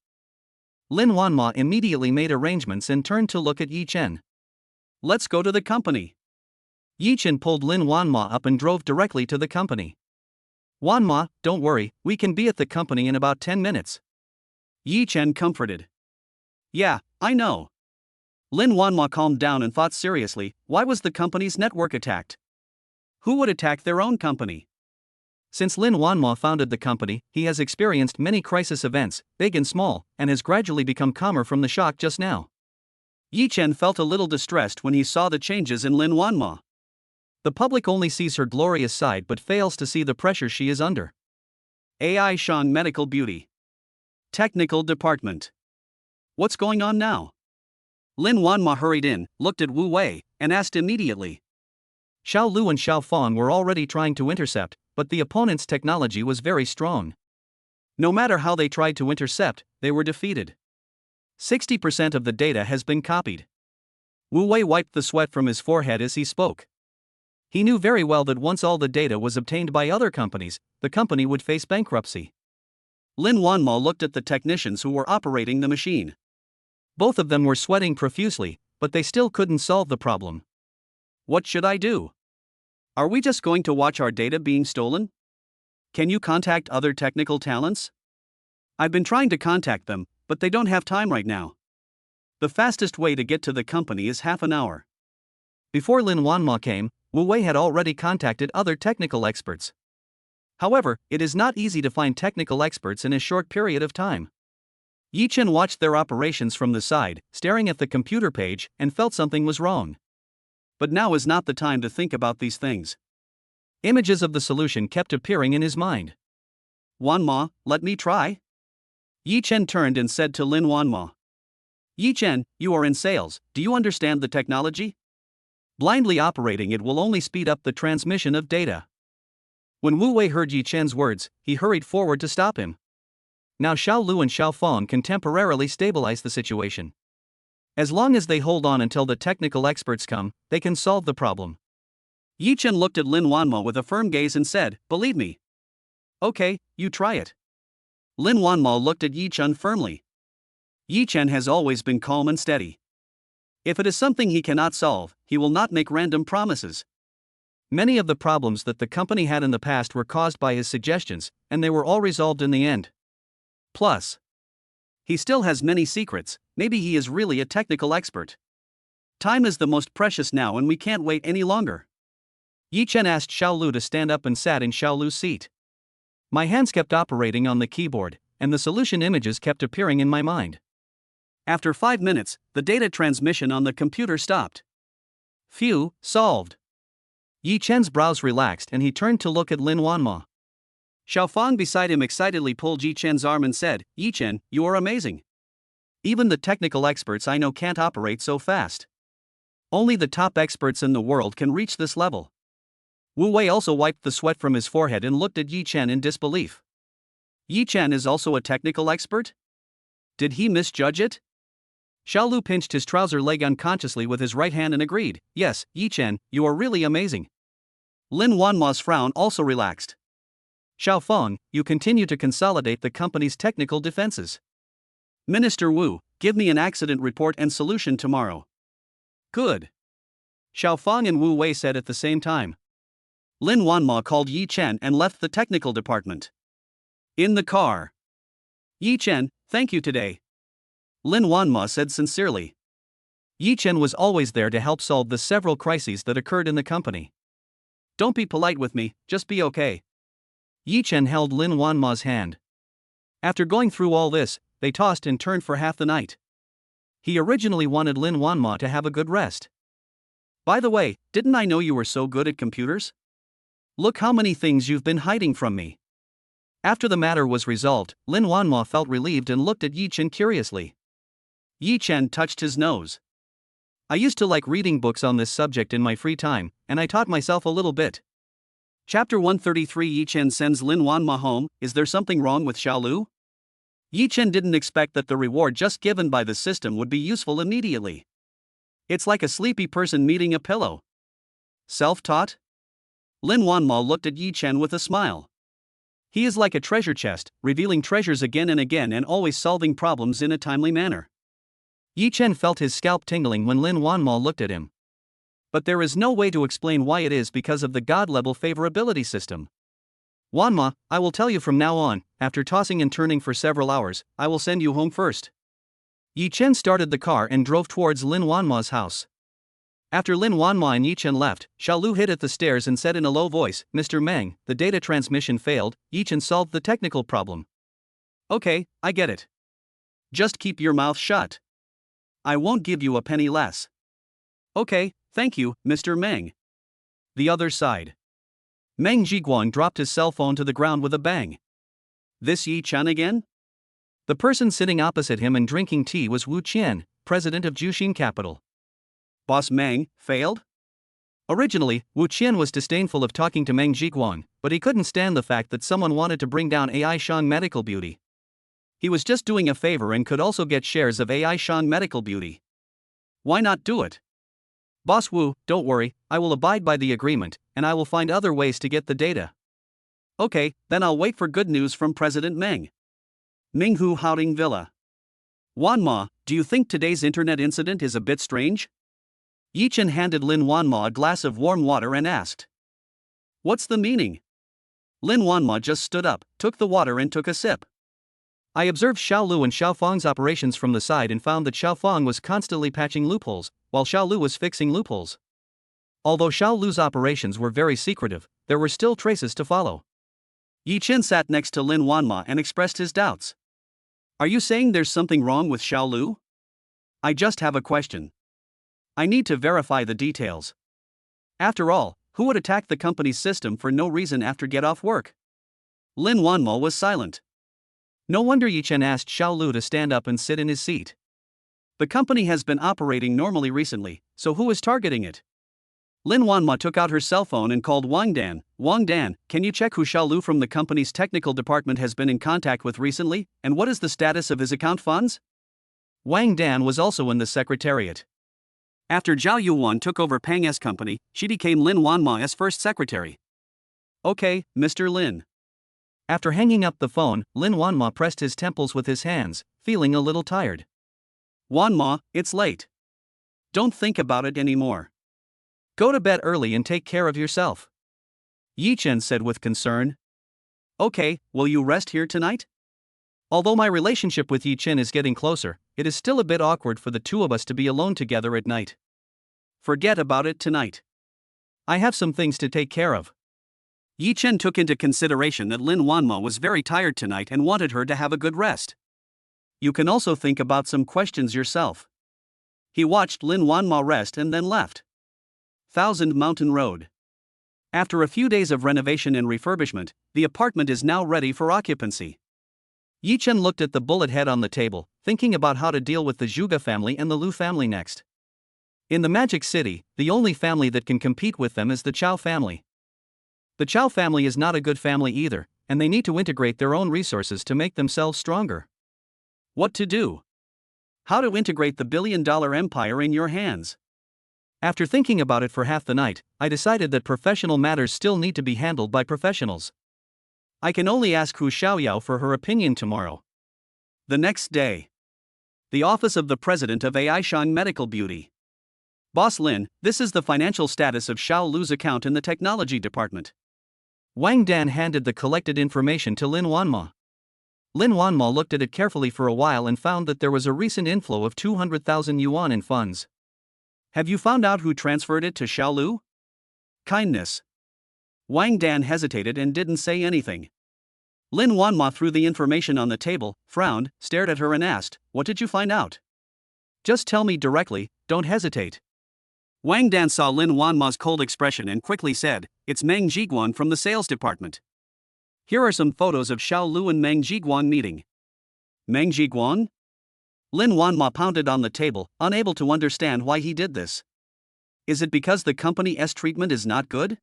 Lin Wanma immediately made arrangements and turned to look at Yi Chen. "Let's go to the company." Yi Chen pulled Lin Wanma up and drove directly to the company. "Wanma, don't worry, we can be at the company in about 10 minutes. Yi Chen comforted. "Yeah, I know." Lin Wanma calmed down and thought seriously, why was the company's network attacked? Who would attack their own company? Since Lin Wanma founded the company, he has experienced many crisis events, big and small, and has gradually become calmer from the shock just now. Yi Chen felt a little distressed when he saw the changes in Lin Wanma. The public only sees her glorious side but fails to see the pressure she is under. AI Shan Medical Beauty. Technical Department. What's going on now? Lin Wanma hurried in, looked at Wu Wei, and asked immediately. Xiao Lu and Xiao Fang were already trying to intercept, but the opponent's technology was very strong. No matter how they tried to intercept, they were defeated. 60% of the data has been copied. Wu Wei wiped the sweat from his forehead as he spoke. He knew very well that once all the data was obtained by other companies, the company would face bankruptcy. Lin Wanma looked at the technicians who were operating the machine. Both of them were sweating profusely, but they still couldn't solve the problem. What should I do? Are we just going to watch our data being stolen? Can you contact other technical talents? I've been trying to contact them, but they don't have time right now. The fastest way to get to the company is half an hour. Before Lin Wanma came, Wu Wei had already contacted other technical experts. However, it is not easy to find technical experts in a short period of time. Yi Chen watched their operations from the side, staring at the computer page, and felt something was wrong. But now is not the time to think about these things. Images of the solution kept appearing in his mind. Wanma, let me try? Yi Chen turned and said to Lin Wanma. Yi Chen, you are in sales, do you understand the technology? Blindly operating it will only speed up the transmission of data. When Wu Wei heard Yi Chen's words, he hurried forward to stop him. Now Xiao Lu and Xiao Fang can temporarily stabilize the situation. As long as they hold on until the technical experts come, they can solve the problem. Yi Chen looked at Lin Wanma with a firm gaze and said, believe me. Okay, you try it. Lin Wanma looked at Yi Chen firmly. Yi Chen has always been calm and steady. If it is something he cannot solve, he will not make random promises. Many of the problems that the company had in the past were caused by his suggestions, and they were all resolved in the end. Plus, he still has many secrets, maybe he is really a technical expert. Time is the most precious now and we can't wait any longer. Yi Chen asked Xiao Lu to stand up and sat in Xiao Lu's seat. My hands kept operating on the keyboard, and the solution images kept appearing in my mind. After 5 minutes, the data transmission on the computer stopped. Phew, solved. Yi Chen's brows relaxed and he turned to look at Lin Wanma. Xiao Fang beside him excitedly pulled Yi Chen's arm and said, Yi Chen, you are amazing. Even the technical experts I know can't operate so fast. Only the top experts in the world can reach this level. Wu Wei also wiped the sweat from his forehead and looked at Yi Chen in disbelief. Yi Chen is also a technical expert? Did he misjudge it? Xiao Lu pinched his trouser leg unconsciously with his right hand and agreed, yes, Yi Chen, you are really amazing. Lin Wanma's frown also relaxed. Xiao Feng, you continue to consolidate the company's technical defenses. Minister Wu, give me an accident report and solution tomorrow. Good. Xiao Feng and Wu Wei said at the same time. Lin Wanma called Yi Chen and left the technical department. In the car. Yi Chen, thank you today. Lin Wanma said sincerely. Yi Chen was always there to help solve the several crises that occurred in the company. Don't be polite with me, just be okay. Yi Chen held Lin Wanma's hand. After going through all this, they tossed and turned for half the night. He originally wanted Lin Wanma to have a good rest. By the way, didn't I know you were so good at computers? Look how many things you've been hiding from me. After the matter was resolved, Lin Wanma felt relieved and looked at Yi Chen curiously. Yi Chen touched his nose. I used to like reading books on this subject in my free time, and I taught myself a little bit. Chapter 133 Yi Chen sends Lin Wanma home. Is there something wrong with Xiao Lu? Yi Chen didn't expect that the reward just given by the system would be useful immediately. It's like a sleepy person meeting a pillow. Self-taught? Lin Wanma looked at Yi Chen with a smile. He is like a treasure chest, revealing treasures again and again and always solving problems in a timely manner. Yi Chen felt his scalp tingling when Lin Wanma looked at him. But there is no way to explain why it is because of the God-level favorability system. Wanma, I will tell you from now on, after tossing and turning for several hours, I will send you home first. Yi Chen started the car and drove towards Lin Wanma's house. After Lin Wanma and Yi Chen left, Xiao Lu hid at the stairs and said in a low voice, Mr. Meng, the data transmission failed. Yi Chen solved the technical problem. Okay, I get it. Just keep your mouth shut. I won't give you a penny less. Okay, thank you, Mr. Meng. The other side. Meng Jiguang dropped his cell phone to the ground with a bang. This Yi Chen again? The person sitting opposite him and drinking tea was Wu Qian, president of Juxin Capital. Boss Meng, failed? Originally, Wu Qian was disdainful of talking to Meng Jiguang, but he couldn't stand the fact that someone wanted to bring down AI Shang Medical Beauty. He was just doing a favor and could also get shares of AI Shang Medical Beauty. Why not do it? Boss Wu, don't worry, I will abide by the agreement, and I will find other ways to get the data. Okay, then I'll wait for good news from President Meng. Minghu Haoding Villa. Wanma, do you think today's internet incident is a bit strange? Yi Chen handed Lin Wanma a glass of warm water and asked. What's the meaning? Lin Wanma just stood up, took the water and took a sip. I observed Xiao Lu and Xiao Feng's operations from the side and found that Xiao Feng was constantly patching loopholes, while Xiao Lu was fixing loopholes. Although Xiao Lu's operations were very secretive, there were still traces to follow. Yi Chen sat next to Lin Wanma and expressed his doubts. Are you saying there's something wrong with Xiao Lu? I just have a question. I need to verify the details. After all, who would attack the company's system for no reason after get off work? Lin Wanma was silent. No wonder Yi Chen asked Xiao Lu to stand up and sit in his seat. The company has been operating normally recently, so who is targeting it? Lin Wanma took out her cell phone and called Wang Dan. Wang Dan, can you check who Xiao Lu from the company's technical department has been in contact with recently, and what is the status of his account funds? Wang Dan was also in the secretariat. After Zhao Yuan took over Pang's company, she became Lin Wanma as first secretary. Okay, Mr. Lin. After hanging up the phone, Lin Wanma pressed his temples with his hands, feeling a little tired. Wanma, it's late. Don't think about it anymore. Go to bed early and take care of yourself. Yi Chen said with concern. Okay, will you rest here tonight? Although my relationship with Yi Chen is getting closer, it is still a bit awkward for the two of us to be alone together at night. Forget about it tonight. I have some things to take care of. Yi Chen took into consideration that Lin Wanma was very tired tonight and wanted her to have a good rest. You can also think about some questions yourself. He watched Lin Wanma rest and then left. Thousand Mountain Road. After a few days of renovation and refurbishment, the apartment is now ready for occupancy. Yi Chen looked at the bullet head on the table, thinking about how to deal with the Zhuge family and the Lu family next. In the Magic City, the only family that can compete with them is the Chao family. The Chow family is not a good family either, and they need to integrate their own resources to make themselves stronger. What to do? How to integrate the billion-dollar empire in your hands? After thinking about it for half the night, I decided that professional matters still need to be handled by professionals. I can only ask Hu Xiaoyao for her opinion tomorrow. The next day. The office of the president of Aishang Medical Beauty. Boss Lin, this is the financial status of Xiao Lu's account in the technology department. Wang Dan handed the collected information to Lin Wanma. Lin Wanma looked at it carefully for a while and found that there was a recent inflow of 200,000 yuan in funds. Have you found out who transferred it to Xiao Lu? Kindness. Wang Dan hesitated and didn't say anything. Lin Wanma threw the information on the table, frowned, stared at her and asked, "What did you find out? Just tell me directly, don't hesitate." Wang Dan saw Lin Wanma's cold expression and quickly said, "It's Meng Jiguan from the sales department. Here are some photos of Xiao Lu and Meng Jiguan meeting." Meng Jiguan? Lin Wanma pounded on the table, unable to understand why he did this. Is it because the company's treatment is not good?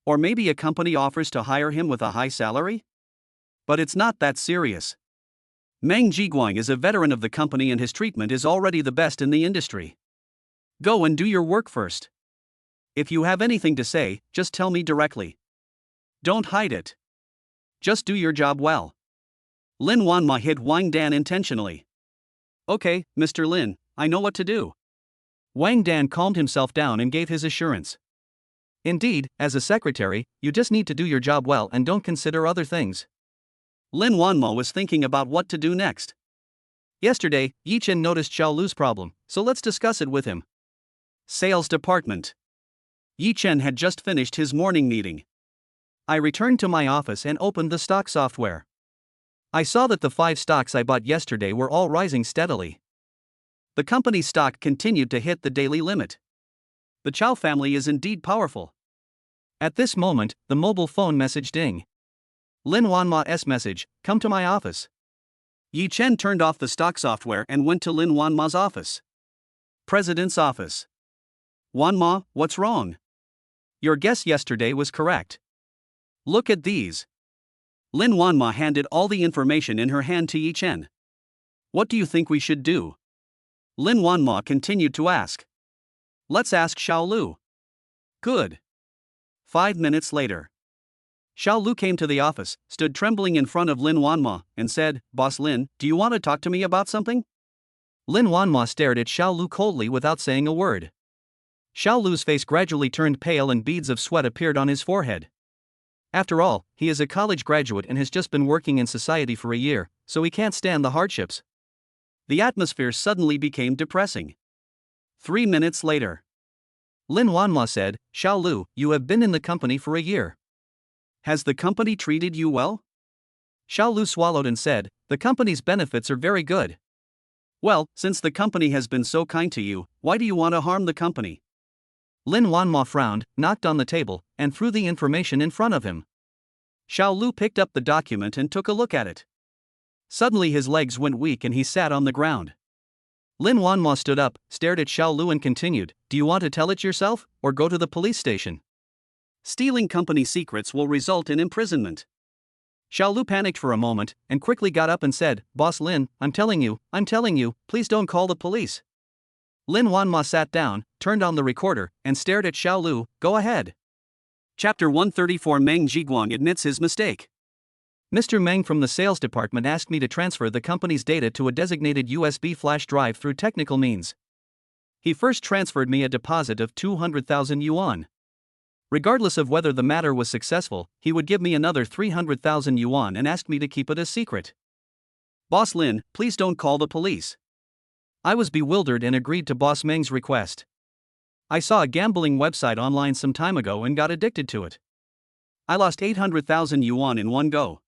Or maybe a company offers to hire him with a high salary? But it's not that serious. Meng Jiguan is a veteran of the company and his treatment is already the best in the industry. Go and do your work first. If you have anything to say, just tell me directly. Don't hide it. Just do your job well. Lin Wanma hit Wang Dan intentionally. Okay, Mr. Lin, I know what to do. Wang Dan calmed himself down and gave his assurance. Indeed, as a secretary, you just need to do your job well and don't consider other things. Lin Wanma was thinking about what to do next. Yesterday, Yi Chen noticed Xiao Lu's problem, so let's discuss it with him. Sales department. Yi Chen had just finished his morning meeting. I returned to my office and opened the stock software. I saw that the 5 stocks I bought yesterday were all rising steadily. The company's stock continued to hit the daily limit. The Chow family is indeed powerful. At this moment, the mobile phone message ding. Lin Wanma's message, "Come to my office." Yi Chen turned off the stock software and went to Lin Wanma's office. President's office. "Wanma, what's wrong? Your guess yesterday was correct. Look at these." Lin Wanma handed all the information in her hand to Yi Chen. "What do you think we should do?" Lin Wanma continued to ask. "Let's ask Xiao Lu." Good. 5 minutes later. Xiao Lu came to the office, stood trembling in front of Lin Wanma, and said, "Boss Lin, do you want to talk to me about something?" Lin Wanma stared at Xiao Lu coldly without saying a word. Xiao Lu's face gradually turned pale and beads of sweat appeared on his forehead. After all, he is a college graduate and has just been working in society for a year, so he can't stand the hardships. The atmosphere suddenly became depressing. 3 minutes later. Lin Wanma said, "Xiao Lu, you have been in the company for a year. Has the company treated you well?" Xiao Lu swallowed and said, "The company's benefits are very good." "Well, since the company has been so kind to you, why do you want to harm the company?" Lin Wanma frowned, knocked on the table, and threw the information in front of him. Xiao Lu picked up the document and took a look at it. Suddenly his legs went weak and he sat on the ground. Lin Wanma stood up, stared at Xiao Lu and continued, "Do you want to tell it yourself, or go to the police station? Stealing company secrets will result in imprisonment." Xiao Lu panicked for a moment, and quickly got up and said, "Boss Lin, I'm telling you, please don't call the police." Lin Wanma sat down, turned on the recorder, and stared at Xiao Lu. Go ahead. Chapter 134. Meng Jiguan admits his mistake. Mr. Meng from the sales department asked me to transfer the company's data to a designated USB flash drive through technical means. He first transferred me a deposit of 200,000 yuan. Regardless of whether the matter was successful, he would give me another 300,000 yuan and asked me to keep it a secret. Boss Lin, please don't call the police. I was bewildered and agreed to Boss Meng's request. I saw a gambling website online some time ago and got addicted to it. I lost 800,000 yuan in one go.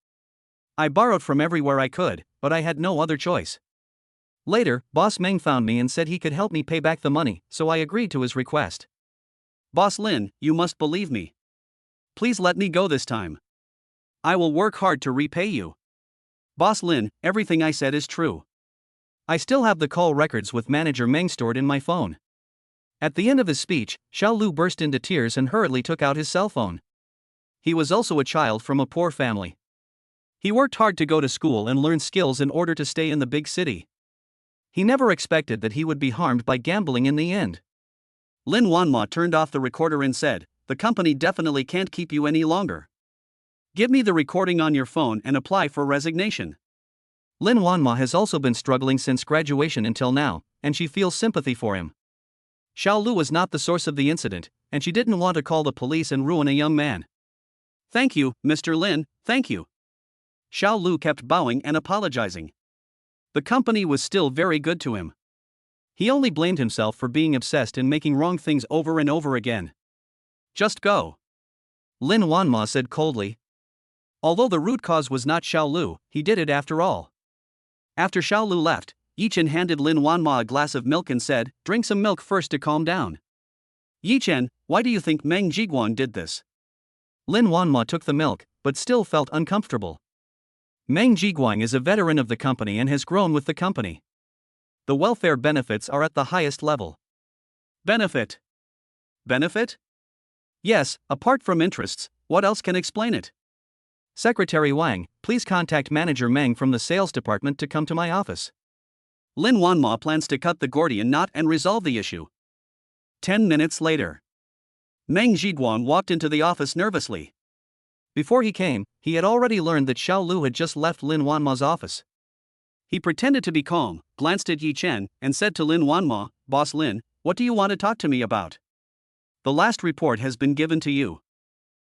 I borrowed from everywhere I could, but I had no other choice. Later, Boss Meng found me and said he could help me pay back the money, so I agreed to his request. Boss Lin, you must believe me. Please let me go this time. I will work hard to repay you. Boss Lin, everything I said is true. I still have the call records with Manager Meng stored in my phone. At the end of his speech, Xiao Lu burst into tears and hurriedly took out his cell phone. He was also a child from a poor family. He worked hard to go to school and learn skills in order to stay in the big city. He never expected that he would be harmed by gambling in the end. Lin Wanma turned off the recorder and said, "The company definitely can't keep you any longer. Give me the recording on your phone and apply for resignation." Lin Wanma has also been struggling since graduation until now, and she feels sympathy for him. Xiao Lu was not the source of the incident, and she didn't want to call the police and ruin a young man. "Thank you, Mr. Lin, thank you." Xiao Lu kept bowing and apologizing. The company was still very good to him. He only blamed himself for being obsessed and making wrong things over and over again. "Just go," Lin Wanma said coldly. Although the root cause was not Xiao Lu, he did it after all. After Xiao Lu left, Yi Chen handed Lin Wanma a glass of milk and said, "Drink some milk first to calm down." "Yi Chen, why do you think Meng Jiguang did this?" Lin Wanma took the milk, but still felt uncomfortable. Meng Jiguang is a veteran of the company and has grown with the company. The welfare benefits are at the highest level. Benefit? Benefit? Yes, apart from interests, what else can explain it? Secretary Wang, please contact Manager Meng from the sales department to come to my office. Lin Wanma plans to cut the Gordian knot and resolve the issue. 10 minutes later. Meng Jiguang walked into the office nervously. Before he came, he had already learned that Xiao Lu had just left Lin Wanma's office. He pretended to be calm, glanced at Yi Chen, and said to Lin Wanma, "Boss Lin, what do you want to talk to me about? The last report has been given to you."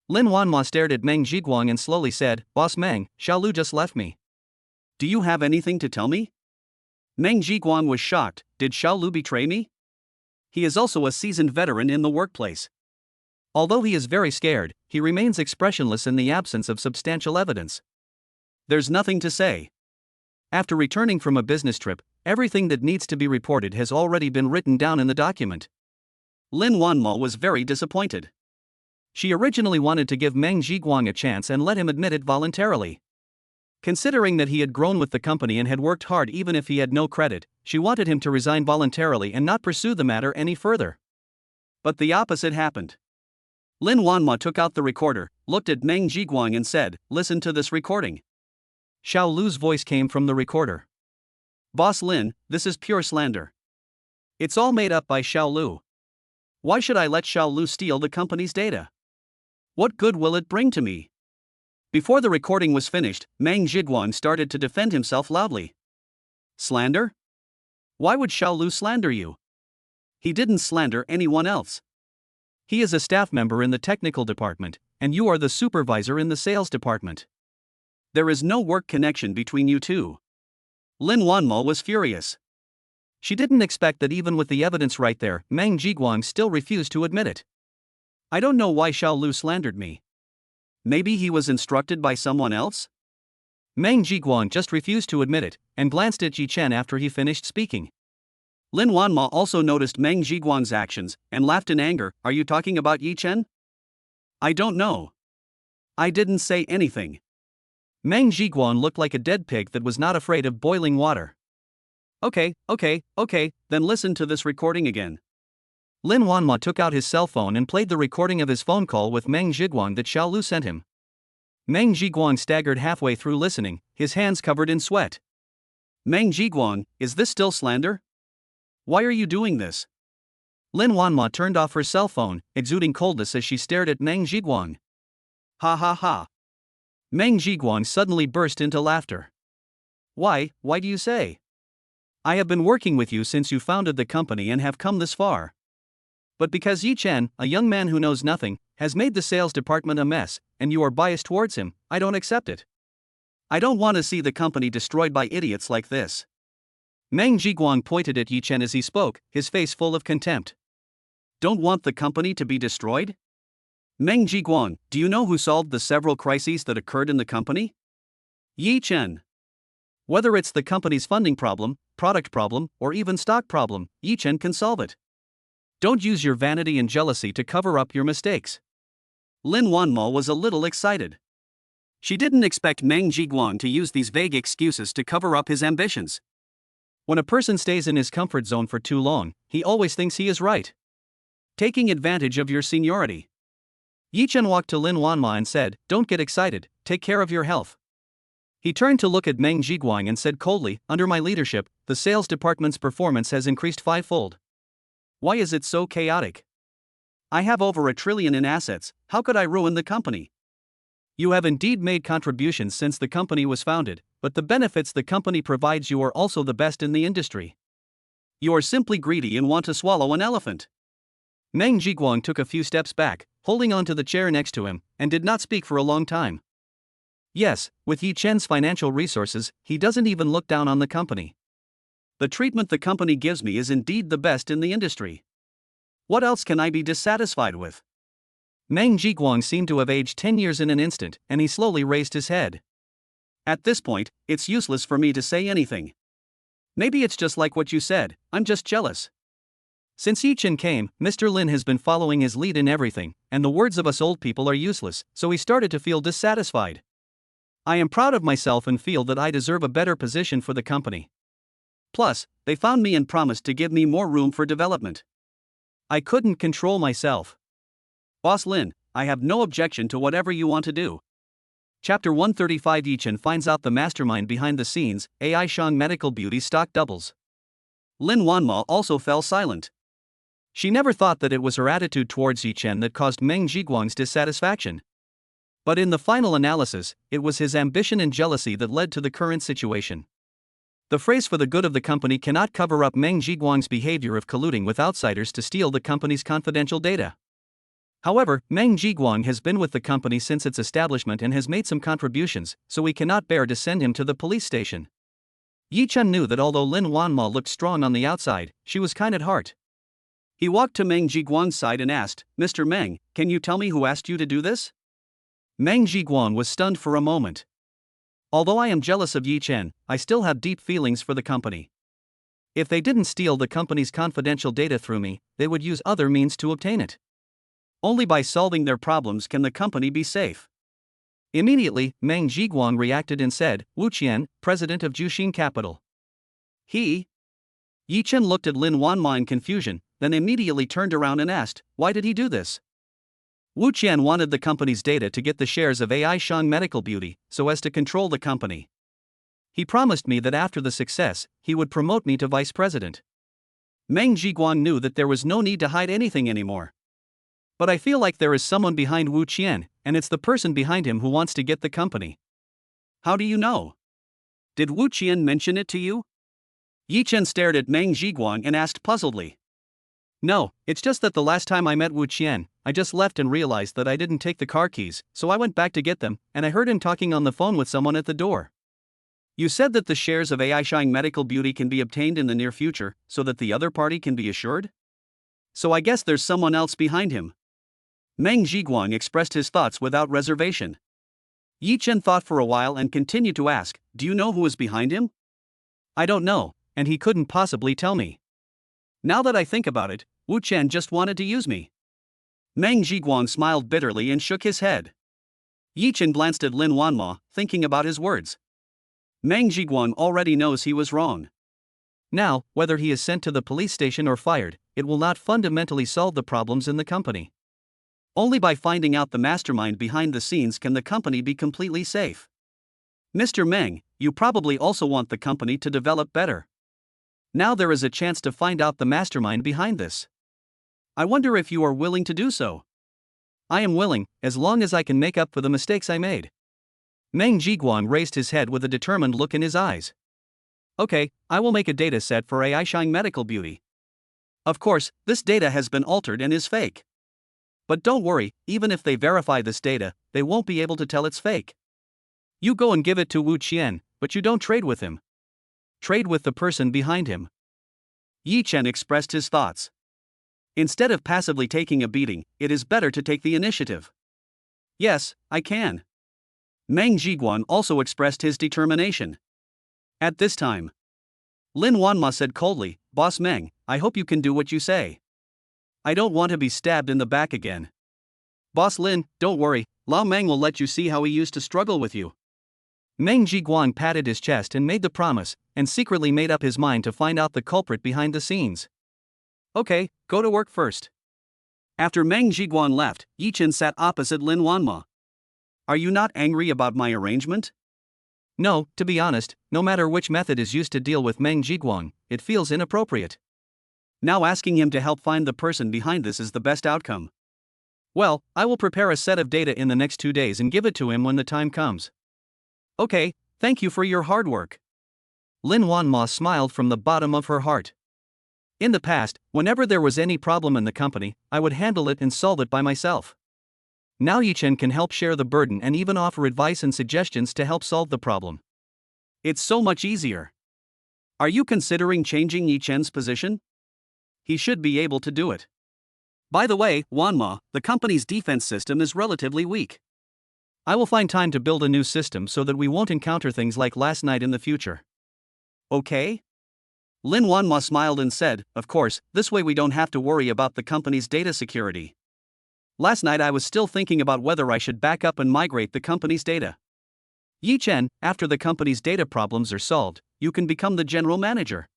Lin Wanma stared at Meng Jiguang and slowly said, "Boss Meng, Xiao Lu just left me. Do you have anything to tell me?" Meng Jiguang was shocked. Did Xiao Lu betray me? He is also a seasoned veteran in the workplace. Although he is very scared, he remains expressionless in the absence of substantial evidence. There's nothing to say. After returning from a business trip, everything that needs to be reported has already been written down in the document. Lin Wanma was very disappointed. She originally wanted to give Meng Jiguang a chance and let him admit it voluntarily. Considering that he had grown with the company and had worked hard even if he had no credit, she wanted him to resign voluntarily and not pursue the matter any further. But the opposite happened. Lin Wanma took out the recorder, looked at Meng Jiguang and said, "Listen to this recording." Xiao Lu's voice came from the recorder. "Boss Lin, this is pure slander. It's all made up by Xiao Lu. Why should I let Xiao Lu steal the company's data? What good will it bring to me?" Before the recording was finished, Meng Jiguang started to defend himself loudly. "Slander? Why would Xiao Lu slander you? He didn't slander anyone else. He is a staff member in the technical department, and you are the supervisor in the sales department. There is no work connection between you two." Lin Wanma was furious. She didn't expect that even with the evidence right there, Meng Jiguang still refused to admit it. "I don't know why Xiao Lu slandered me. Maybe he was instructed by someone else?" Meng Jiguang just refused to admit it, and glanced at Yi Chen after he finished speaking. Lin Wanma also noticed Meng Jiguang's actions, and laughed in anger. "Are you talking about Yi Chen?" "I don't know. I didn't say anything." Meng Jiguang looked like a dead pig that was not afraid of boiling water. Okay, then listen to this recording again." Lin Wanma took out his cell phone and played the recording of his phone call with Meng Jiguang that Xiao Lu sent him. Meng Jiguang staggered halfway through listening, his hands covered in sweat. "Meng Jiguang, is this still slander? Why are you doing this?" Lin Wanma turned off her cell phone, exuding coldness as she stared at Meng Jiguang. "Ha ha ha." Meng Jiguang suddenly burst into laughter. Why do you say? I have been working with you since you founded the company and have come this far. But because Yi Chen, a young man who knows nothing, has made the sales department a mess, and you are biased towards him, I don't accept it. I don't want to see the company destroyed by idiots like this." Meng Jiguang pointed at Yi Chen as he spoke, his face full of contempt. "Don't want the company to be destroyed? Meng Jiguang, do you know who solved the several crises that occurred in the company? Yi Chen. Whether it's the company's funding problem, product problem, or even stock problem, Yi Chen can solve it. Don't use your vanity and jealousy to cover up your mistakes." Lin Wanma was a little excited. She didn't expect Meng Jiguang to use these vague excuses to cover up his ambitions. When a person stays in his comfort zone for too long, he always thinks he is right. Taking advantage of your seniority. Yi Chen walked to Lin Wanma and said, "Don't get excited, take care of your health." He turned to look at Meng Zhiguang and said coldly, "Under my leadership, the sales department's performance has increased fivefold. Why is it so chaotic? I have over $1 trillion in assets, how could I ruin the company? You have indeed made contributions since the company was founded, but the benefits the company provides you are also the best in the industry. You are simply greedy and want to swallow an elephant." Meng Zhiguang took a few steps back, holding onto the chair next to him, and did not speak for a long time. Yes, with Yi Chen's financial resources, he doesn't even look down on the company. The treatment the company gives me is indeed the best in the industry. What else can I be dissatisfied with? Meng Zhiguang seemed to have aged 10 years in an instant, and he slowly raised his head. At this point, it's useless for me to say anything. Maybe it's just like what you said, I'm just jealous. Since Yi Chen came, Mr. Lin has been following his lead in everything, and the words of us old people are useless, so he started to feel dissatisfied. I am proud of myself and feel that I deserve a better position for the company. Plus, they found me and promised to give me more room for development. I couldn't control myself. Boss Lin, I have no objection to whatever you want to do. Chapter 135. Yi Chen finds out the mastermind behind the scenes. AI Shang Medical Beauty stock doubles. Lin Wanma also fell silent. She never thought that it was her attitude towards Yi Chen that caused Meng Zhiguang's dissatisfaction. But in the final analysis, it was his ambition and jealousy that led to the current situation. The phrase "for the good of the company" cannot cover up Meng Zhiguang's behavior of colluding with outsiders to steal the company's confidential data. However, Meng Zhiguang has been with the company since its establishment and has made some contributions, so we cannot bear to send him to the police station. Yi Chen knew that although Lin Wanma looked strong on the outside, she was kind at heart. He walked to Meng Zhiguang's side and asked, "Mr. Meng, can you tell me who asked you to do this?" Meng Zhiguang was stunned for a moment. Although I am jealous of Yi Chen, I still have deep feelings for the company. If they didn't steal the company's confidential data through me, they would use other means to obtain it. Only by solving their problems can the company be safe. Immediately, Meng Zhiguang reacted and said, "Wu Qian, president of Juxing Capital." He? Yi Chen looked at Lin Wanma in confusion, then immediately turned around and asked, "Why did he do this?" Wu Qian wanted the company's data to get the shares of AI Shang Medical Beauty, so as to control the company. He promised me that after the success, he would promote me to vice president. Meng Zhiguang knew that there was no need to hide anything anymore. But I feel like there is someone behind Wu Qian, and it's the person behind him who wants to get the company. How do you know? Did Wu Qian mention it to you? Yi Chen stared at Meng Zhiguang and asked puzzledly. No, it's just that the last time I met Wu Qian, I just left and realized that I didn't take the car keys, so I went back to get them, and I heard him talking on the phone with someone at the door. You said that the shares of AI Shang Medical Beauty can be obtained in the near future, so that the other party can be assured? So I guess there's someone else behind him. Meng Zhiguang expressed his thoughts without reservation. Yi Chen thought for a while and continued to ask, "Do you know who is behind him?" "I don't know, and he couldn't possibly tell me. Now that I think about it, Wu Qian just wanted to use me." Meng Zhiguang smiled bitterly and shook his head. Yi Chen glanced at Lin Wanma, thinking about his words. Meng Zhiguang already knows he was wrong. Now, whether he is sent to the police station or fired, it will not fundamentally solve the problems in the company. Only by finding out the mastermind behind the scenes can the company be completely safe. Mr. Meng, you probably also want the company to develop better. Now there is a chance to find out the mastermind behind this. I wonder if you are willing to do so. I am willing, as long as I can make up for the mistakes I made. Meng Zhiguang raised his head with a determined look in his eyes. Okay, I will make a data set for AI Shang Medical Beauty. Of course, this data has been altered and is fake. But don't worry, even if they verify this data, they won't be able to tell it's fake. You go and give it to Wu Qian, but you don't trade with him. Trade with the person behind him. Yi Chen expressed his thoughts. Instead of passively taking a beating, it is better to take the initiative. Yes, I can. Meng Zhiguang also expressed his determination. At this time, Lin Wanma said coldly, "Boss Meng, I hope you can do what you say. I don't want to be stabbed in the back again." "Boss Lin, don't worry, Lao Meng will let you see how he used to struggle with you." Meng Zhiguang patted his chest and made the promise, and secretly made up his mind to find out the culprit behind the scenes. Okay, go to work first. After Meng Jiguan left, Yi Chen sat opposite Lin Wanma. Are you not angry about my arrangement? No, to be honest, no matter which method is used to deal with Meng Jiguan, it feels inappropriate. Now asking him to help find the person behind this is the best outcome. Well, I will prepare a set of data in the next 2 days and give it to him when the time comes. Okay, thank you for your hard work. Lin Wanma smiled from the bottom of her heart. In the past, whenever there was any problem in the company, I would handle it and solve it by myself. Now Yi Chen can help share the burden and even offer advice and suggestions to help solve the problem. It's so much easier. Are you considering changing Yi Chen's position? He should be able to do it. By the way, Wanma, the company's defense system is relatively weak. I will find time to build a new system so that we won't encounter things like last night in the future. Okay? Lin Wanma smiled and said, of course, this way we don't have to worry about the company's data security. Last night I was still thinking about whether I should back up and migrate the company's data. Yi Chen, after the company's data problems are solved, you can become the general manager.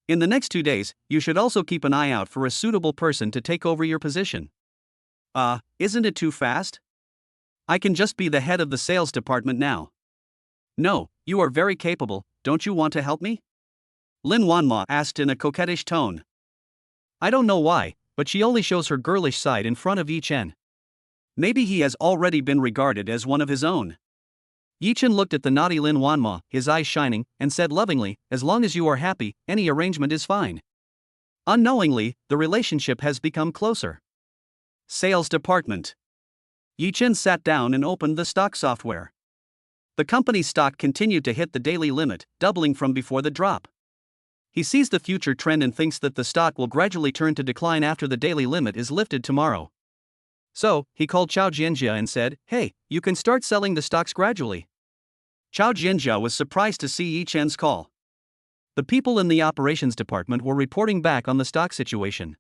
In the next 2 days, you should also keep an eye out for a suitable person to take over your position. Isn't it too fast? I can just be the head of the sales department now. No, you are very capable, don't you want to help me? Lin Wanma asked in a coquettish tone. I don't know why, but she only shows her girlish side in front of Yi Chen. Maybe he has already been regarded as one of his own. Yi Chen looked at the naughty Lin Wanma, his eyes shining, and said lovingly, as long as you are happy, any arrangement is fine. Unknowingly, the relationship has become closer. Sales department. Yi Chen sat down and opened the stock software. The company's stock continued to hit the daily limit, doubling from before the drop. He sees the future trend and thinks that the stock will gradually turn to decline after the daily limit is lifted tomorrow. So, he called Chao Jianjia and said, hey, you can start selling the stocks gradually. Chao Jianjia was surprised to see Yi Chen's call. The people in the operations department were reporting back on the stock situation.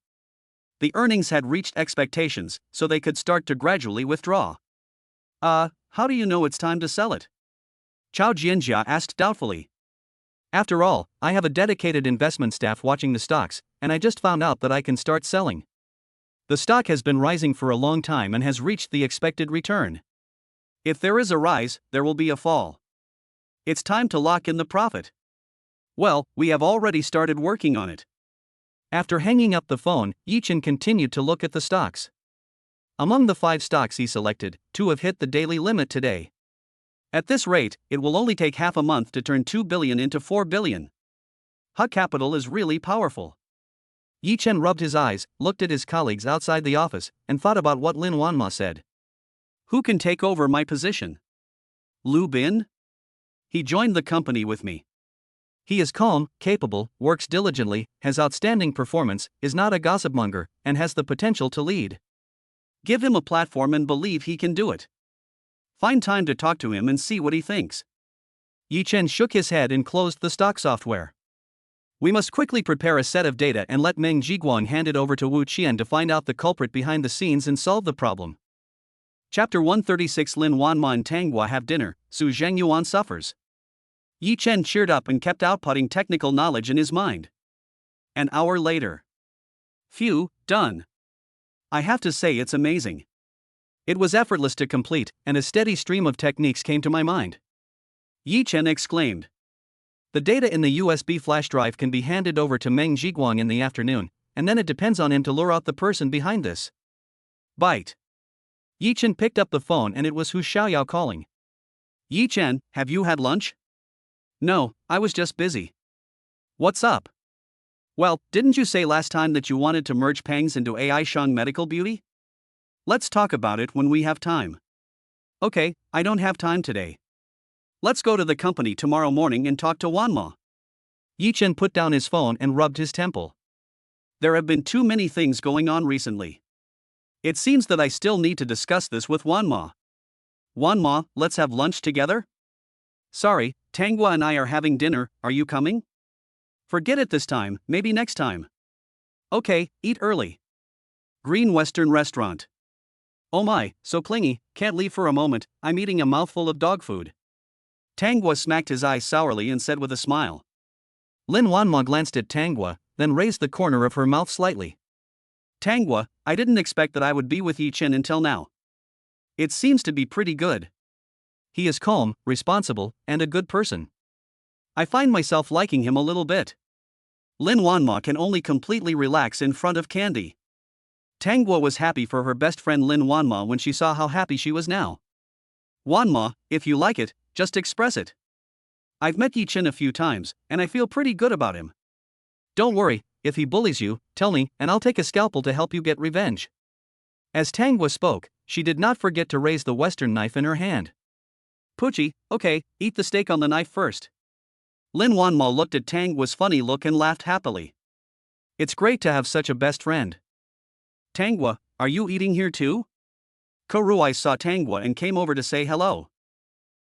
The earnings had reached expectations, so they could start to gradually withdraw. How do you know it's time to sell it? Chao Jianjia asked doubtfully. After all, I have a dedicated investment staff watching the stocks, and I just found out that I can start selling. The stock has been rising for a long time and has reached the expected return. If there is a rise, there will be a fall. It's time to lock in the profit. Well, we have already started working on it. After hanging up the phone, Yi Chen continued to look at the stocks. Among the 5 stocks he selected, 2 have hit the daily limit today. At this rate, it will only take half a month to turn 2 billion into 4 billion. Hut capital is really powerful. Yi Chen rubbed his eyes, looked at his colleagues outside the office, and thought about what Lin Wanma said. Who can take over my position? Lu Bin? He joined the company with me. He is calm, capable, works diligently, has outstanding performance, is not a gossipmonger, and has the potential to lead. Give him a platform and believe he can do it. Find time to talk to him and see what he thinks. Yi Chen shook his head and closed the stock software. We must quickly prepare a set of data and let Meng Jiguang hand it over to Wu Qian to find out the culprit behind the scenes and solve the problem. Chapter 136 Lin Wanma and Tanghua have dinner, Su Zhengyuan suffers. Yi Chen cheered up and kept outputting technical knowledge in his mind. An hour later. Phew, done. I have to say it's amazing. It was effortless to complete, and a steady stream of techniques came to my mind. Yi Chen exclaimed. The data in the USB flash drive can be handed over to Meng Jiguang in the afternoon, and then it depends on him to lure out the person behind this. Bite. Yi Chen picked up the phone and it was Hu Xiaoyao calling. Yi Chen, have you had lunch? No, I was just busy. What's up? Well, didn't you say last time that you wanted to merge Pangs into AI Shang Medical Beauty? Let's talk about it when we have time. Okay, I don't have time today. Let's go to the company tomorrow morning and talk to Wanma. Yi Chen put down his phone and rubbed his temple. There have been too many things going on recently. It seems that I still need to discuss this with Wanma. Wanma, let's have lunch together? Sorry, Tanghua and I are having dinner, are you coming? Forget it this time, maybe next time. Okay, eat early. Green Western Restaurant. Oh my, so clingy, can't leave for a moment, I'm eating a mouthful of dog food. Tanghua smacked his eyes sourly and said with a smile. Lin Wanma glanced at Tanghua, then raised the corner of her mouth slightly. Tangwa, I didn't expect that I would be with Yi Chen until now. It seems to be pretty good. He is calm, responsible, and a good person. I find myself liking him a little bit. Lin Wanma can only completely relax in front of Candy. Tangwa was happy for her best friend Lin Wanma when she saw how happy she was now. Wanma, if you like it, just express it. I've met Yi Chen a few times, and I feel pretty good about him. Don't worry, if he bullies you, tell me, and I'll take a scalpel to help you get revenge. As Tangwa spoke, she did not forget to raise the western knife in her hand. Poochie, okay, eat the steak on the knife first. Lin Wanma looked at Tangwa's funny look and laughed happily. It's great to have such a best friend. Tangwa, are you eating here too? Kuruai saw Tangwa and came over to say hello.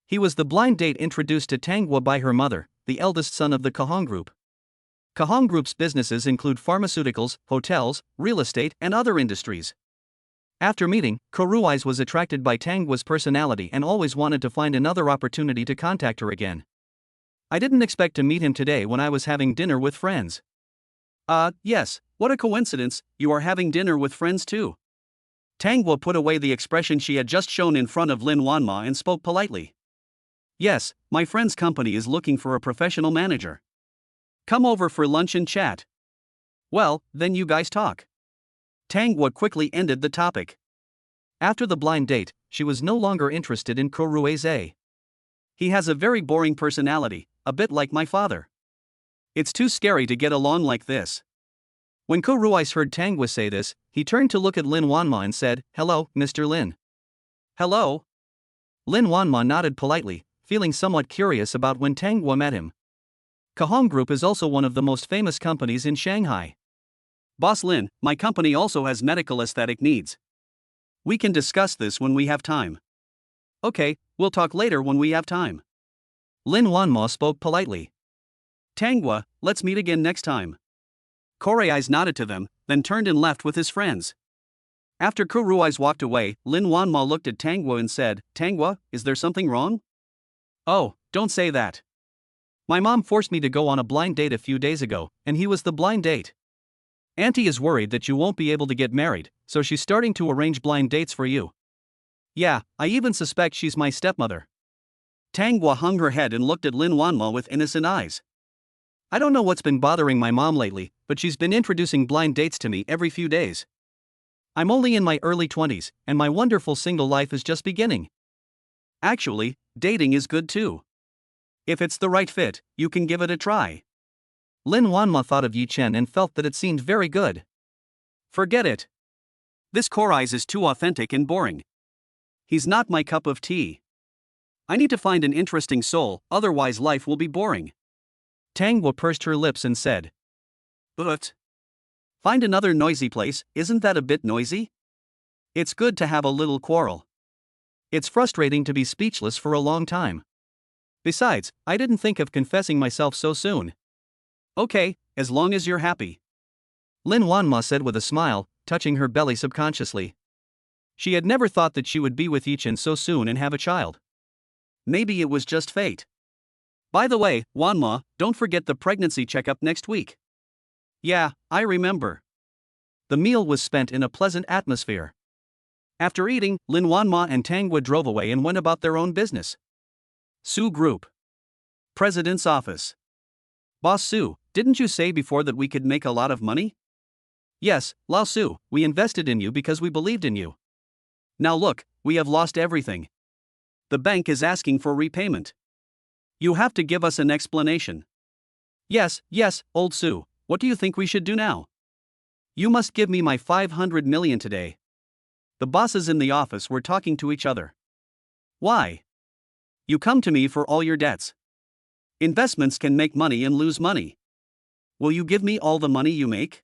He was the blind date introduced to Tangwa by her mother, the eldest son of the Kahong Group. Kahong Group's businesses include pharmaceuticals, hotels, real estate, and other industries. After meeting, Kuruai was attracted by Tangwa's personality and always wanted to find another opportunity to contact her again. I didn't expect to meet him today when I was having dinner with friends. Yes, what a coincidence, you are having dinner with friends too. Tangwa put away the expression she had just shown in front of Lin Wanma and spoke politely. Yes, my friend's company is looking for a professional manager. Come over for lunch and chat. Well, then you guys talk. Tangwa quickly ended the topic. After the blind date, she was no longer interested in Kuruize. He has a very boring personality, a bit like my father. It's too scary to get along like this. When Kuruai heard Tangwa say this, he turned to look at Lin Wanma and said, "Hello, Mr. Lin." Hello? Lin Wanma nodded politely, feeling somewhat curious about when Tangwa met him. Kahong Group is also one of the most famous companies in Shanghai. Boss Lin, my company also has medical aesthetic needs. We can discuss this when we have time. Okay, we'll talk later when we have time. Lin Wanma spoke politely. Tangwa, let's meet again next time. Kuruai nodded to them, then turned and left with his friends. After Kuruai walked away, Lin Wanma looked at Tangwa and said, Tangwa, is there something wrong? Oh, don't say that. My mom forced me to go on a blind date a few days ago, and he was the blind date. Auntie is worried that you won't be able to get married, so she's starting to arrange blind dates for you. Yeah, I even suspect she's my stepmother. Tangwa hung her head and looked at Lin Wanma with innocent eyes. I don't know what's been bothering my mom lately, but she's been introducing blind dates to me every few days. I'm only in my early 20s, and my wonderful single life is just beginning. Actually, dating is good too. If it's the right fit, you can give it a try. Lin Wanma thought of Yi Chen and felt that it seemed very good. Forget it. This Kuruai is too authentic and boring. He's not my cup of tea. I need to find an interesting soul, otherwise life will be boring. Tangwa pursed her lips and said, But find another noisy place, isn't that a bit noisy? It's good to have a little quarrel. It's frustrating to be speechless for a long time. Besides, I didn't think of confessing myself so soon. Okay, as long as you're happy. Lin Wanma said with a smile, touching her belly subconsciously. She had never thought that she would be with Yi Chen so soon and have a child. Maybe it was just fate. By the way, Wanma, don't forget the pregnancy checkup next week. Yeah, I remember. The meal was spent in a pleasant atmosphere. After eating, Lin Wanma and Tangwa drove away and went about their own business. Su Group. President's Office. Boss Su, didn't you say before that we could make a lot of money? Yes, Lao Su, we invested in you because we believed in you. Now look, we have lost everything. The bank is asking for repayment. You have to give us an explanation. Yes, old Su, what do you think we should do now? You must give me my 500 million today. The bosses in the office were talking to each other. Why? You come to me for all your debts. Investments can make money and lose money. Will you give me all the money you make?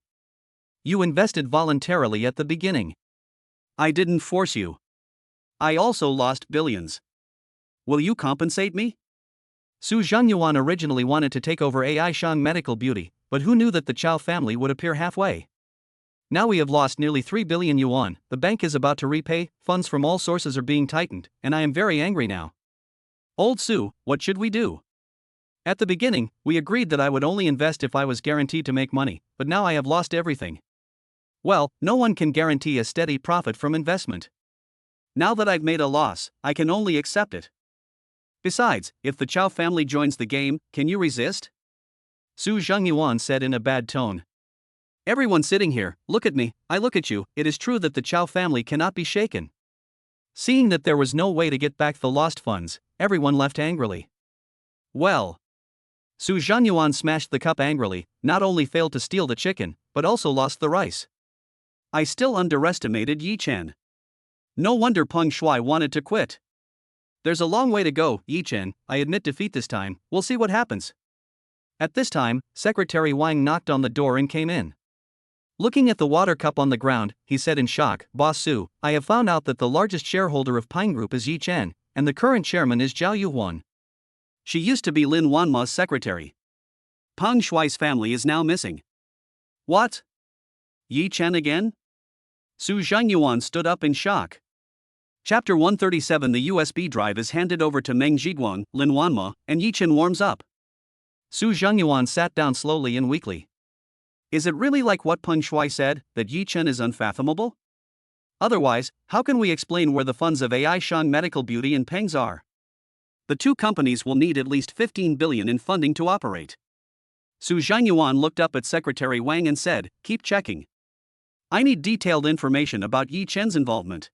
You invested voluntarily at the beginning. I didn't force you. I also lost billions. Will you compensate me? Su Zhangyuan originally wanted to take over AI Shang Medical Beauty, but who knew that the Chow family would appear halfway? Now we have lost nearly 3 billion yuan, the bank is about to repay, funds from all sources are being tightened, and I am very angry now. Old Su, what should we do? At the beginning, we agreed that I would only invest if I was guaranteed to make money, but now I have lost everything. Well, no one can guarantee a steady profit from investment. Now that I've made a loss, I can only accept it. Besides, if the Chow family joins the game, can you resist? Su Zhengyuan said in a bad tone. Everyone sitting here, look at me, I look at you, it is true that the Chow family cannot be shaken. Seeing that there was no way to get back the lost funds, everyone left angrily. Well. Su Zhengyuan smashed the cup angrily, not only failed to steal the chicken, but also lost the rice. I still underestimated Yi Chen. No wonder Peng Shuai wanted to quit. There's a long way to go, Yi Chen, I admit defeat this time, we'll see what happens. At this time, Secretary Wang knocked on the door and came in. Looking at the water cup on the ground, he said in shock, Boss Su, I have found out that the largest shareholder of Pine Group is Yi Chen, and the current chairman is Zhao Yuhuan. She used to be Lin Wanma's secretary. Peng Shuai's family is now missing. What? Yi Chen again? Su Zhengyuan stood up in shock. Chapter 137. The USB drive is handed over to Meng Zhiguan, Lin Wanma, and Yi Chen warms up. Su Zhengyuan sat down slowly and weakly. Is it really like what Peng Shuai said, that Yi Chen is unfathomable? Otherwise, how can we explain where the funds of AI Shang Medical Beauty and Peng's are? The two companies will need at least 15 billion in funding to operate. Su Zhengyuan looked up at Secretary Wang and said, keep checking. I need detailed information about Yi Chen's involvement.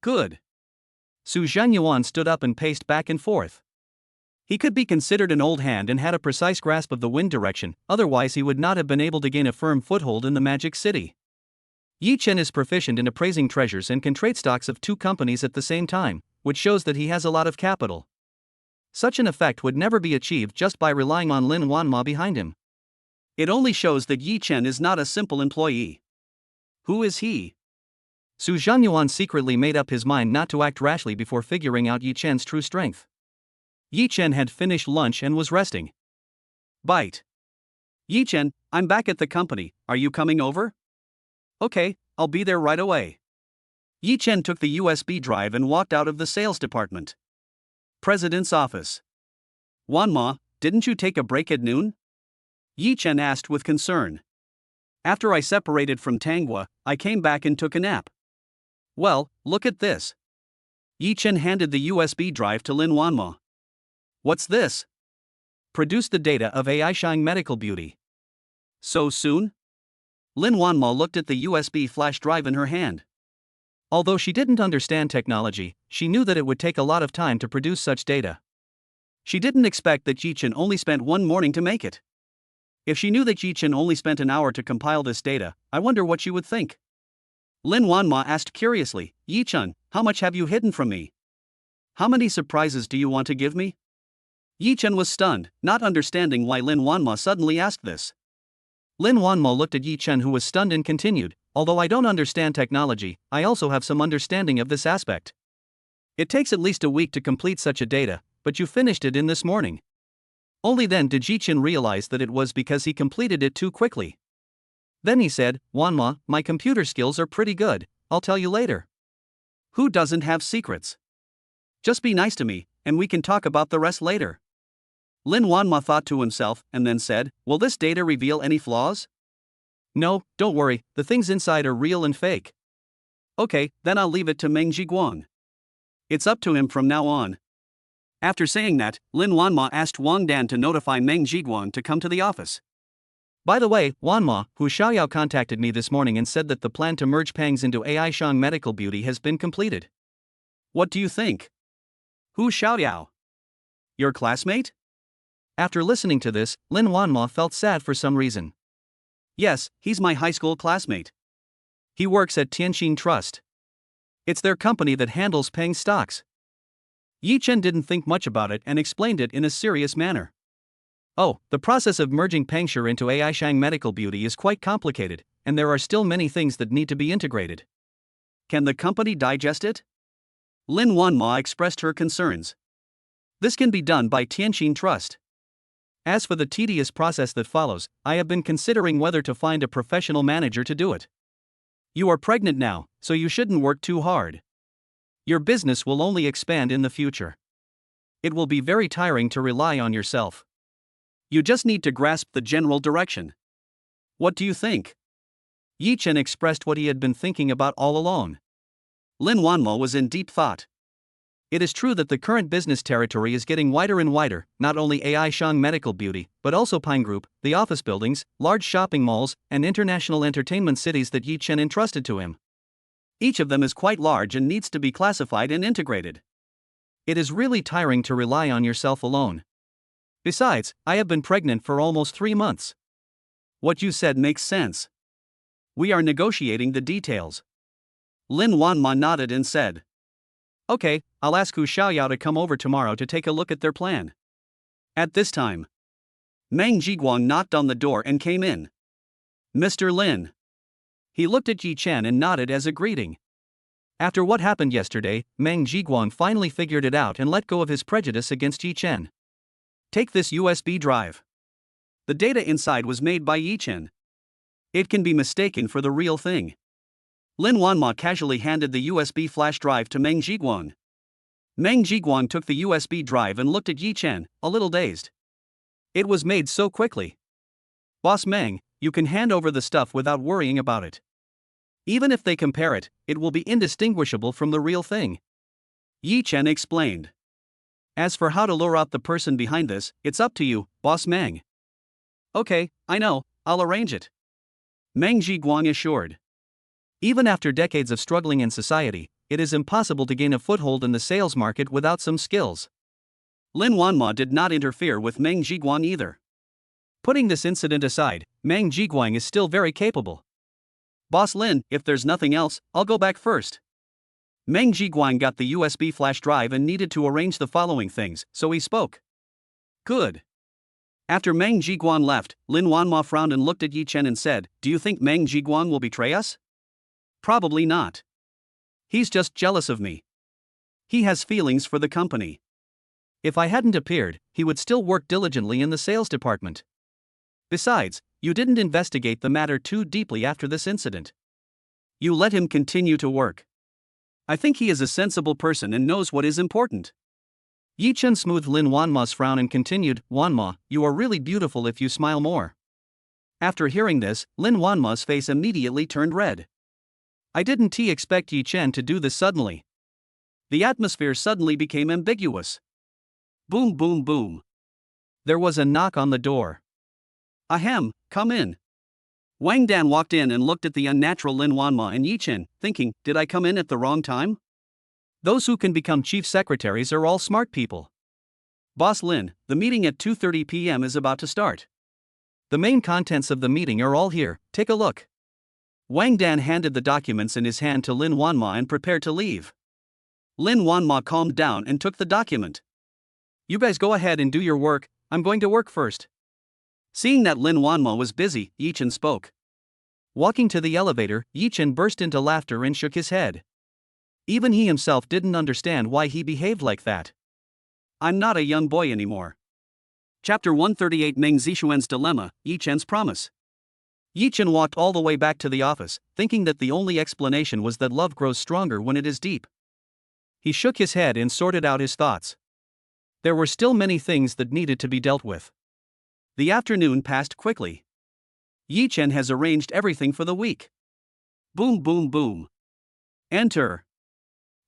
Good. Su Zhengyuan stood up and paced back and forth. He could be considered an old hand and had a precise grasp of the wind direction, otherwise he would not have been able to gain a firm foothold in the Magic City. Yi Chen is proficient in appraising treasures and can trade stocks of two companies at the same time, which shows that he has a lot of capital. Such an effect would never be achieved just by relying on Lin Wanma behind him. It only shows that Yi Chen is not a simple employee. Who is he? Su Zhengyuan secretly made up his mind not to act rashly before figuring out Yi Chen's true strength. Yi Chen had finished lunch and was resting. Bite. Yi Chen, I'm back at the company, are you coming over? Okay, I'll be there right away. Yi Chen took the USB drive and walked out of the sales department. President's office. Wanma, didn't you take a break at noon? Yi Chen asked with concern. After I separated from Tanghua, I came back and took a nap. Well, look at this. Yi Chen handed the USB drive to Lin Wanma. What's this? Produce the data of AI Shang Medical Beauty. So soon? Lin Wanma looked at the USB flash drive in her hand. Although she didn't understand technology, she knew that it would take a lot of time to produce such data. She didn't expect that Yi Chen only spent one morning to make it. If she knew that Yi Chen only spent an hour to compile this data, I wonder what she would think. Lin Wanma asked curiously, Yi Chen, how much have you hidden from me? How many surprises do you want to give me? Yi Chen was stunned, not understanding why Lin Wanma suddenly asked this. Lin Wanma looked at Yi Chen, who was stunned, and continued, although I don't understand technology, I also have some understanding of this aspect. It takes at least a week to complete such a data, but you finished it in this morning. Only then did Yi Chen realize that it was because he completed it too quickly. Then he said, Wanma, my computer skills are pretty good, I'll tell you later. Who doesn't have secrets? Just be nice to me, and we can talk about the rest later. Lin Wanma thought to himself, and then said, will this data reveal any flaws? No, don't worry, the things inside are real and fake. Okay, then I'll leave it to Meng Zhiguan. It's up to him from now on. After saying that, Lin Wanma asked Wang Dan to notify Meng Zhiguan to come to the office. By the way, Wanma, Hu Xiaoyao contacted me this morning and said that the plan to merge Pangs into AI Shang Medical Beauty has been completed. What do you think? Hu Xiaoyao? Your classmate? After listening to this, Lin Wanma felt sad for some reason. Yes, he's my high school classmate. He works at Tianxin Trust. It's their company that handles Peng stocks. Yi Chen didn't think much about it and explained it in a serious manner. Oh, the process of merging Pengshire into AI Shang Medical Beauty is quite complicated, and there are still many things that need to be integrated. Can the company digest it? Lin Wanma expressed her concerns. This can be done by Tianxin Trust. As for the tedious process that follows, I have been considering whether to find a professional manager to do it. You are pregnant now, so you shouldn't work too hard. Your business will only expand in the future. It will be very tiring to rely on yourself. You just need to grasp the general direction. What do you think? Yi Chen expressed what he had been thinking about all along. Lin Wanmo was in deep thought. It is true that the current business territory is getting wider and wider, not only AI Shang Medical Beauty, but also Pine Group, the office buildings, large shopping malls, and international entertainment cities that Yi Chen entrusted to him. Each of them is quite large and needs to be classified and integrated. It is really tiring to rely on yourself alone. Besides, I have been pregnant for almost 3 months. What you said makes sense. We are negotiating the details. Lin Wanma nodded and said, Okay, I'll ask Hu Xiaoyao to come over tomorrow to take a look at their plan. At this time, Meng Jiguang knocked on the door and came in. Mr. Lin. He looked at Yi Chen and nodded as a greeting. After what happened yesterday, Meng Jiguang finally figured it out and let go of his prejudice against Yi Chen. Take this USB drive. The data inside was made by Yi Chen. It can be mistaken for the real thing. Lin Wanma casually handed the USB flash drive to Meng Jiguang. Meng Jiguang took the USB drive and looked at Yi Chen, a little dazed. It was made so quickly. Boss Meng, you can hand over the stuff without worrying about it. Even if they compare it, it will be indistinguishable from the real thing. Yi Chen explained. As for how to lure out the person behind this, it's up to you, Boss Meng. Okay, I know, I'll arrange it. Meng Jiguang assured. Even after decades of struggling in society, it is impossible to gain a foothold in the sales market without some skills. Lin Wanma did not interfere with Meng Jiguang either. Putting this incident aside, Meng Jiguang is still very capable. Boss Lin, if there's nothing else, I'll go back first. Meng Jiguang got the USB flash drive and needed to arrange the following things, so he spoke. Good. After Meng Jiguang left, Lin Wanma frowned and looked at Yi Chen and said, Do you think Meng Jiguang will betray us? Probably not. He's just jealous of me. He has feelings for the company. If I hadn't appeared, he would still work diligently in the sales department. Besides, you didn't investigate the matter too deeply after this incident. You let him continue to work. I think he is a sensible person and knows what is important. Yi Chen smoothed Lin Wanma's frown and continued, Wanma, you are really beautiful if you smile more. After hearing this, Lin Wanma's face immediately turned red. I didn't expect Yi Chen to do this suddenly. The atmosphere suddenly became ambiguous. Boom boom boom. There was a knock on the door. Ahem, come in. Wang Dan walked in and looked at the unnatural Lin Wanma and Yi Chen, thinking, did I come in at the wrong time? Those who can become chief secretaries are all smart people. Boss Lin, the meeting at 2:30 p.m. is about to start. The main contents of the meeting are all here, take a look. Wang Dan handed the documents in his hand to Lin Wanma and prepared to leave. Lin Wanma calmed down and took the document. You guys go ahead and do your work, I'm going to work first. Seeing that Lin Wanma was busy, Yi Chen spoke. Walking to the elevator, Yi Chen burst into laughter and shook his head. Even he himself didn't understand why he behaved like that. I'm not a young boy anymore. Chapter 138 Meng Zixuan's Dilemma, Yi Chen's Promise. Yi Chen walked all the way back to the office, thinking that the only explanation was that love grows stronger when it is deep. He shook his head and sorted out his thoughts. There were still many things that needed to be dealt with. The afternoon passed quickly. Yi Chen has arranged everything for the week. Boom boom boom. Enter.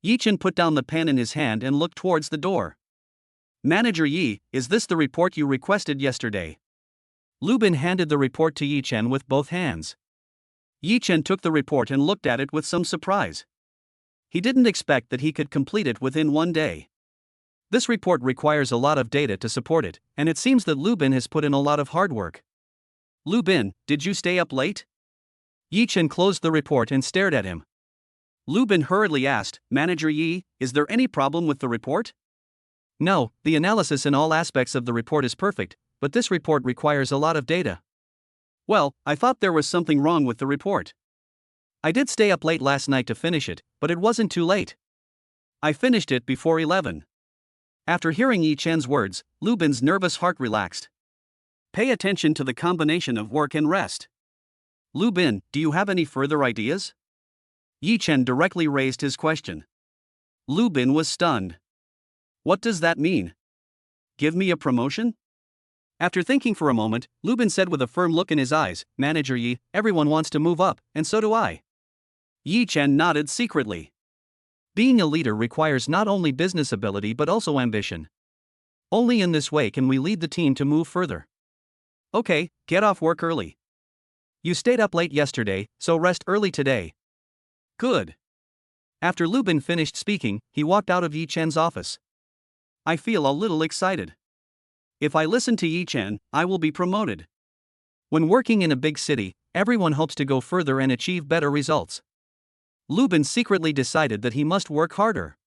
Yi Chen put down the pen in his hand and looked towards the door. Manager Yi, is this the report you requested yesterday? Lu Bin handed the report to Yi Chen with both hands. Yi Chen took the report and looked at it with some surprise. He didn't expect that he could complete it within one day. This report requires a lot of data to support it, and it seems that Lu Bin has put in a lot of hard work. Lu Bin, did you stay up late? Yi Chen closed the report and stared at him. Lu Bin hurriedly asked, Manager Yi, is there any problem with the report? No, the analysis in all aspects of the report is perfect, but this report requires a lot of data. Well, I thought there was something wrong with the report. I did stay up late last night to finish it, but it wasn't too late. I finished it before 11. After hearing Yi Chen's words, Lu Bin's nervous heart relaxed. Pay attention to the combination of work and rest. Lu Bin, do you have any further ideas? Yi Chen directly raised his question. Lu Bin was stunned. What does that mean? Give me a promotion? After thinking for a moment, Lubin said with a firm look in his eyes, "Manager Yi, everyone wants to move up, and so do I." Yi Chen nodded secretly. Being a leader requires not only business ability but also ambition. Only in this way can we lead the team to move further. Okay, get off work early. You stayed up late yesterday, so rest early today. Good. After Lubin finished speaking, he walked out of Yi Chen's office. I feel a little excited. If I listen to Yi Chen, I will be promoted. When working in a big city, everyone hopes to go further and achieve better results. Lubin secretly decided that he must work harder.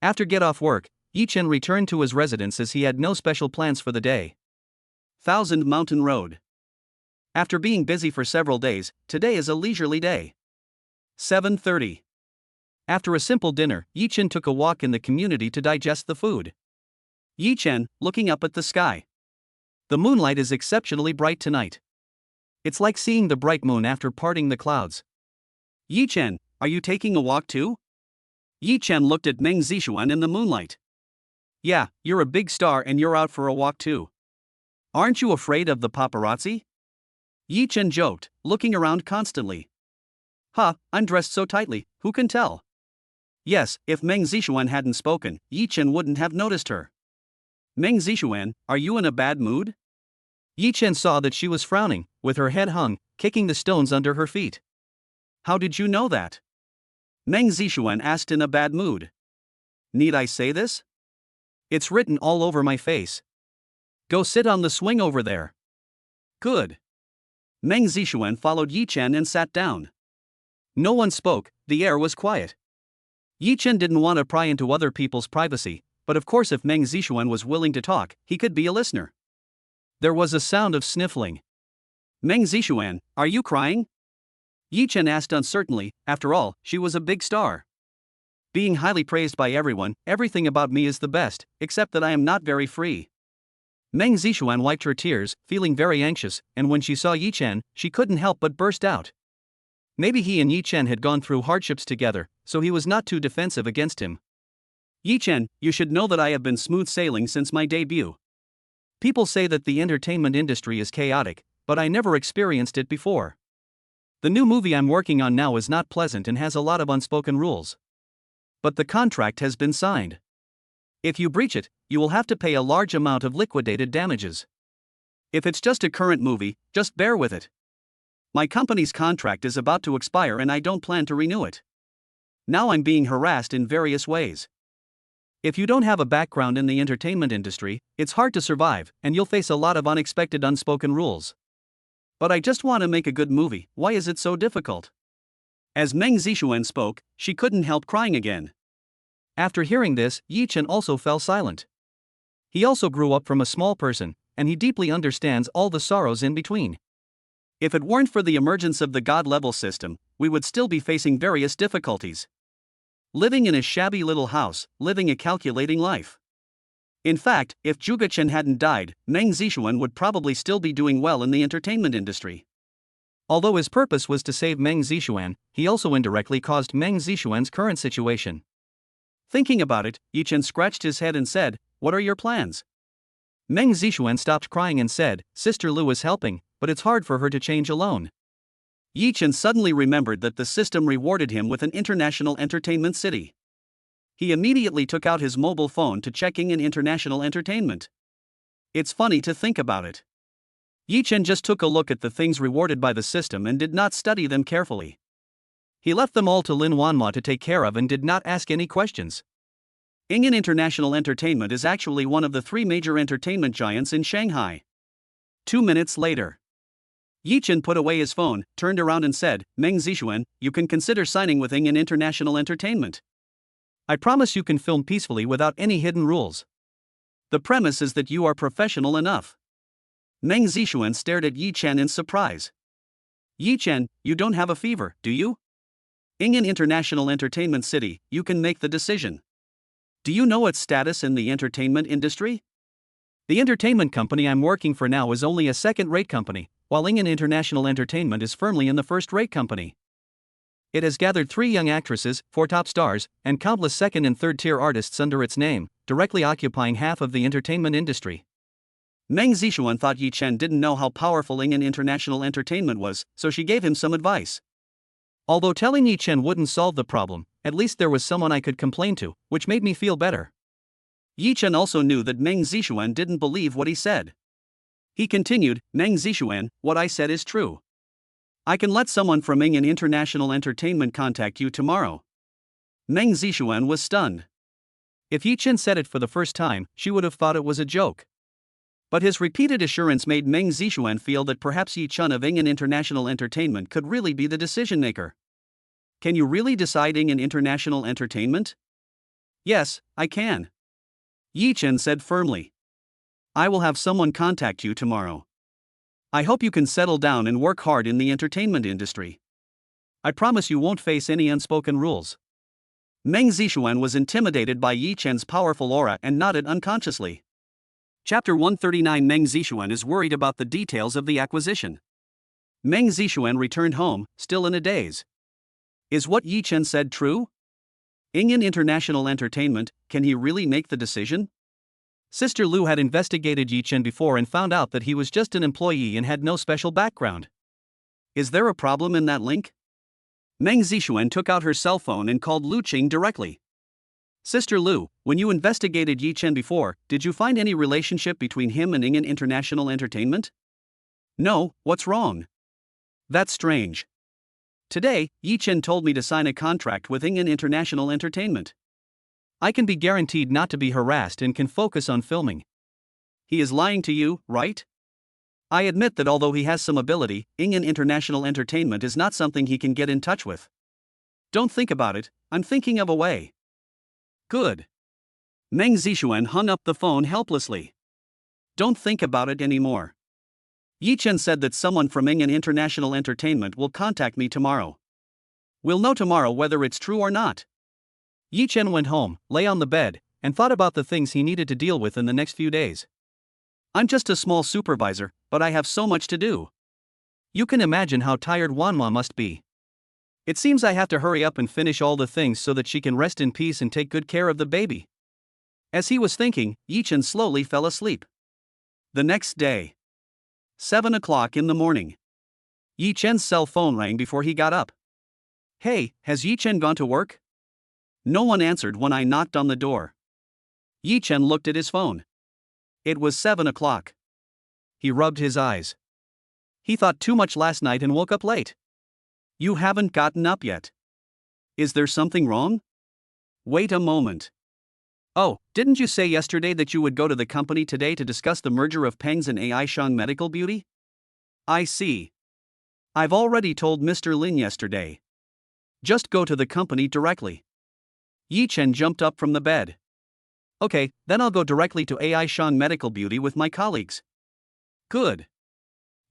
After get off work, Yi Chen returned to his residence as he had no special plans for the day. Thousand Mountain Road. After being busy for several days, today is a leisurely day. 7:30. After a simple dinner, Yi Chen took a walk in the community to digest the food. Yi Chen, looking up at the sky. The moonlight is exceptionally bright tonight. It's like seeing the bright moon after parting the clouds. Yi Chen, are you taking a walk too? Yi Chen looked at Meng Zixuan in the moonlight. Yeah, you're a big star and you're out for a walk too. Aren't you afraid of the paparazzi? Yi Chen joked, looking around constantly. I'm dressed so tightly, who can tell? Yes, if Meng Zixuan hadn't spoken, Yi Chen wouldn't have noticed her. Meng Zixuan, are you in a bad mood? Yi Chen saw that she was frowning, with her head hung, kicking the stones under her feet. How did you know that? Meng Zixuan asked in a bad mood. Need I say this? It's written all over my face. Go sit on the swing over there. Good. Meng Zixuan followed Yi Chen and sat down. No one spoke, the air was quiet. Yi Chen didn't want to pry into other people's privacy, but of course if Meng Zixuan was willing to talk, he could be a listener. There was a sound of sniffling. Meng Zixuan, are you crying? Yi Chen asked uncertainly, after all, she was a big star. Being highly praised by everyone, everything about me is the best, except that I am not very free. Meng Zixuan wiped her tears, feeling very anxious, and when she saw Yi Chen, she couldn't help but burst out. Maybe he and Yi Chen had gone through hardships together, so he was not too defensive against him. Yi Chen, you should know that I have been smooth sailing since my debut. People say that the entertainment industry is chaotic, but I never experienced it before. The new movie I'm working on now is not pleasant and has a lot of unspoken rules. But the contract has been signed. If you breach it, you will have to pay a large amount of liquidated damages. If it's just a current movie, just bear with it. My company's contract is about to expire and I don't plan to renew it. Now I'm being harassed in various ways. If you don't have a background in the entertainment industry, it's hard to survive, and you'll face a lot of unexpected unspoken rules. But I just want to make a good movie, why is it so difficult? As Meng Zixuan spoke, she couldn't help crying again. After hearing this, Yi Chen also fell silent. He also grew up from a small person, and he deeply understands all the sorrows in between. If it weren't for the emergence of the God-level system, we would still be facing various difficulties. Living in a shabby little house, living a calculating life. In fact, if Zhuge Chen hadn't died, Meng Zixuan would probably still be doing well in the entertainment industry. Although his purpose was to save Meng Zixuan, he also indirectly caused Meng Zixuan's current situation. Thinking about it, Yi Chen scratched his head and said, "What are your plans?" Meng Zixuan stopped crying and said, "Sister Lu is helping, but it's hard for her to change alone." Yi Chen suddenly remembered that the system rewarded him with an international entertainment city. He immediately took out his mobile phone to checking in international entertainment. It's funny to think about it. Yi Chen just took a look at the things rewarded by the system and did not study them carefully. He left them all to Lin Wanma to take care of and did not ask any questions. Ingen International Entertainment is actually one of the 3 major entertainment giants in Shanghai. 2 minutes later. Yi Chen put away his phone, turned around and said, "Meng Zixuan, you can consider signing with Ingen International Entertainment. I promise you can film peacefully without any hidden rules. The premise is that you are professional enough." Meng Zixuan stared at Yi Chen in surprise. "Yi Chen, you don't have a fever, do you? Ingen International Entertainment City, you can make the decision. Do you know its status in the entertainment industry? The entertainment company I'm working for now is only a second-rate company, while Ingen International Entertainment is firmly in the first-rate company. It has gathered 3 young actresses, 4 top stars, and countless second- and third-tier artists under its name, directly occupying half of the entertainment industry. Meng Zixuan thought Yi Chen didn't know how powerful Ing International Entertainment was, so she gave him some advice. Although telling Yi Chen wouldn't solve the problem, at least there was someone I could complain to, which made me feel better. Yi Chen also knew that Meng Zixuan didn't believe what he said. He continued, Meng Zixuan, what I said is true. I can let someone from Ing International Entertainment contact you tomorrow. Meng Zixuan was stunned. If Yi Chen said it for the first time, she would have thought it was a joke. But his repeated assurance made Meng Zixuan feel that perhaps Yi Chen of Ing International Entertainment could really be the decision maker. Can you really decide Ing International Entertainment? Yes, I can. Yi Chen said firmly. I will have someone contact you tomorrow. I hope you can settle down and work hard in the entertainment industry. I promise you won't face any unspoken rules. Meng Zixuan was intimidated by Yi Chen's powerful aura and nodded unconsciously. Chapter 139 Meng Zixuan is worried about the details of the acquisition. Meng Zixuan returned home, still in a daze. Is what Yi Chen said true? Ing International Entertainment, can he really make the decision? Sister Lu had investigated Yi Chen before and found out that he was just an employee and had no special background. Is there a problem in that link? Meng Zixuan took out her cell phone and called Lu Qing directly. Sister Lu, when you investigated Yi Chen before, did you find any relationship between him and Ing International Entertainment? No, what's wrong? That's strange. Today, Yi Chen told me to sign a contract with Ing International Entertainment. I can be guaranteed not to be harassed and can focus on filming. He is lying to you, right? I admit that although he has some ability, Ing International Entertainment is not something he can get in touch with. Don't think about it, I'm thinking of a way. Good. Meng Zixuan hung up the phone helplessly. Don't think about it anymore. Yi Chen said that someone from Ing International Entertainment will contact me tomorrow. We'll know tomorrow whether it's true or not. Yi Chen went home, lay on the bed, and thought about the things he needed to deal with in the next few days. I'm just a small supervisor, but I have so much to do. You can imagine how tired Wanma must be. It seems I have to hurry up and finish all the things so that she can rest in peace and take good care of the baby. As he was thinking, Yi Chen slowly fell asleep. The next day. 7 o'clock in the morning. Yi Chen's cell phone rang before he got up. Hey, has Yi Chen gone to work? No one answered when I knocked on the door. Yi Chen looked at his phone. It was 7 o'clock. He rubbed his eyes. He thought too much last night and woke up late. You haven't gotten up yet. Is there something wrong? Wait a moment. Oh, didn't you say yesterday that you would go to the company today to discuss the merger of Peng's and AI Shang Medical Beauty? I see. I've already told Mr. Lin yesterday. Just go to the company directly. Yi Chen jumped up from the bed. Okay, then I'll go directly to AI Shang Medical Beauty with my colleagues. Good.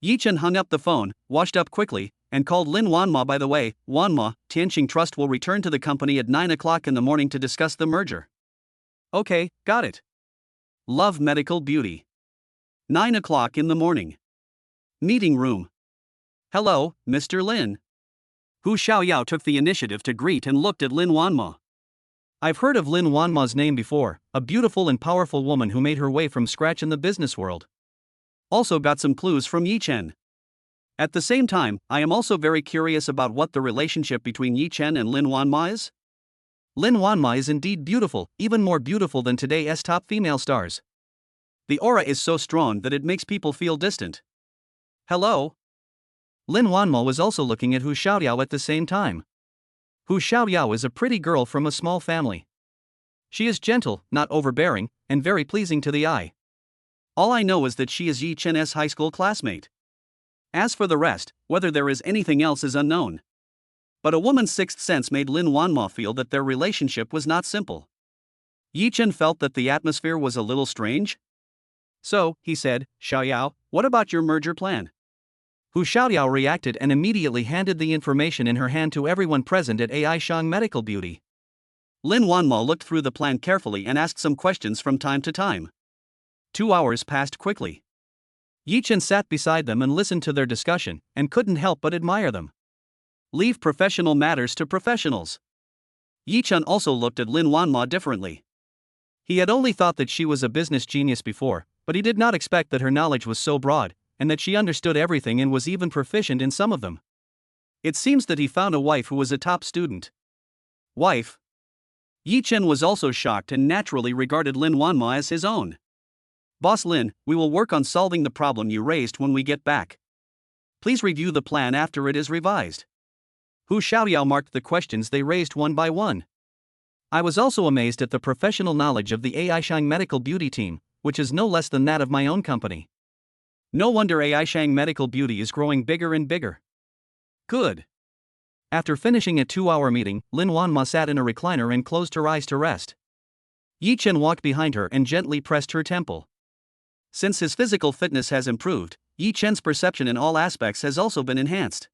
Yi Chen hung up the phone, washed up quickly, and called Lin Wanma. By the way, Wanma, Tianqing Trust will return to the company at 9 o'clock in the morning to discuss the merger. Okay, got it. Love Medical Beauty. 9 o'clock in the morning. Meeting room. Hello, Mr. Lin. Hu Xiaoyao took the initiative to greet and looked at Lin Wanma. I've heard of Lin Wanma's name before, a beautiful and powerful woman who made her way from scratch in the business world. Also got some clues from Yi Chen. At the same time, I am also very curious about what the relationship between Yi Chen and Lin Wanma is. Lin Wanma is indeed beautiful, even more beautiful than today's top female stars. The aura is so strong that it makes people feel distant. Hello? Lin Wanma was also looking at Hu Xiaoyao at the same time. Hu Xiaoyao is a pretty girl from a small family. She is gentle, not overbearing, and very pleasing to the eye. All I know is that she is Yi Chen's high school classmate. As for the rest, whether there is anything else is unknown. But a woman's sixth sense made Lin Wanma feel that their relationship was not simple. Yi Chen felt that the atmosphere was a little strange. So, he said, Xiaoyao, what about your merger plan? Hu Xiaoyao reacted and immediately handed the information in her hand to everyone present at AI Shang Medical Beauty. Lin Wanma looked through the plan carefully and asked some questions from time to time. 2 hours passed quickly. Yi Chen sat beside them and listened to their discussion, and couldn't help but admire them. Leave professional matters to professionals. Yi Chen also looked at Lin Wanma differently. He had only thought that she was a business genius before, But he did not expect that her knowledge was so broad, and that she understood everything and was even proficient in some of them. It seems that he found a wife who was a top student. Wife? Yi Chen was also shocked and naturally regarded Lin Wanma as his own. Boss Lin, we will work on solving the problem you raised when we get back. Please review the plan after it is revised. Hu Xiaoyao marked the questions they raised one by one. I was also amazed at the professional knowledge of the AI Shang Medical Beauty team, which is no less than that of my own company. No wonder AI Shang Medical Beauty is growing bigger and bigger. Good. After finishing a 2-hour meeting, Lin Wanma sat in a recliner and closed her eyes to rest. Yi Chen walked behind her and gently pressed her temple. Since his physical fitness has improved, Yi Chen's perception in all aspects has also been enhanced.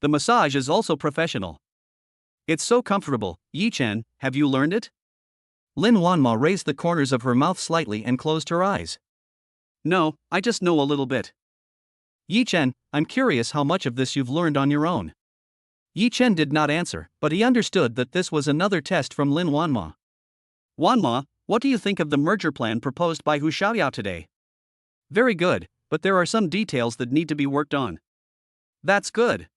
The massage is also professional. It's so comfortable. Yi Chen, have you learned it? Lin Wanma raised the corners of her mouth slightly and closed her eyes. No, I just know a little bit. Yi Chen, I'm curious how much of this you've learned on your own. Yi Chen did not answer, but he understood that this was another test from Lin Wanma. Wanma, what do you think of the merger plan proposed by Hu Xiaoyao today? Very good, but there are some details that need to be worked on. That's good.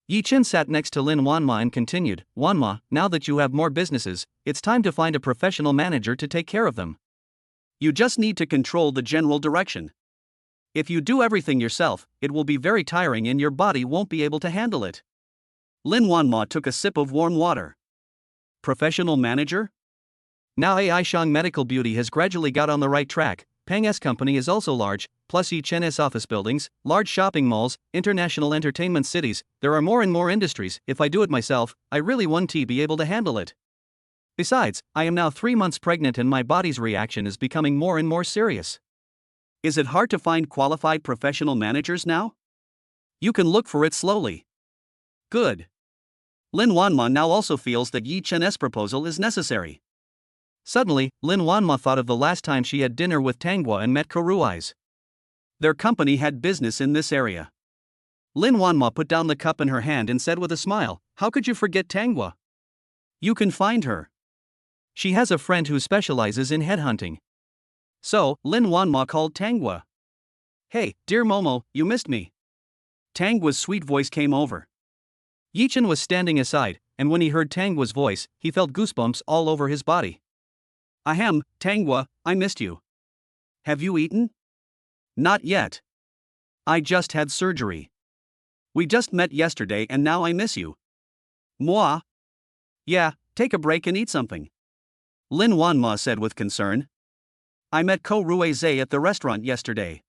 Yi Chen sat next to Lin Wanma and continued, Wanma, now that you have more businesses, it's time to find a professional manager to take care of them. You just need to control the general direction. If you do everything yourself, it will be very tiring and your body won't be able to handle it. Lin Wanma took a sip of warm water. Professional manager? Now AI Shang Medical Beauty has gradually got on the right track. Peng's company is also large, plus Yi Chen's office buildings, large shopping malls, international entertainment cities. There are more and more industries. If I do it myself, I really won't be able to handle it. Besides, I am now 3 months pregnant and my body's reaction is becoming more and more serious. Is it hard to find qualified professional managers now? You can look for it slowly. Good. Lin Wanma now also feels that Yi Chen's proposal is necessary. Suddenly, Lin Wanma thought of the last time she had dinner with Tanghua and met Kurui's. Their company had business in this area. Lin Wanma put down the cup in her hand and said with a smile, how could you forget Tanghua? You can find her. She has a friend who specializes in headhunting. So, Lin Wanma called Tanghua. Hey, dear Momo, you missed me. Tanghua's sweet voice came over. Yi Chen was standing aside, and when he heard Tanghua's voice, he felt goosebumps all over his body. Ahem, Tanghua, I missed you. Have you eaten? Not yet. I just had surgery. We just met yesterday and now I miss you. Moi? Yeah, take a break and eat something. Lin Wanma said with concern. I met Kurui's at the restaurant yesterday.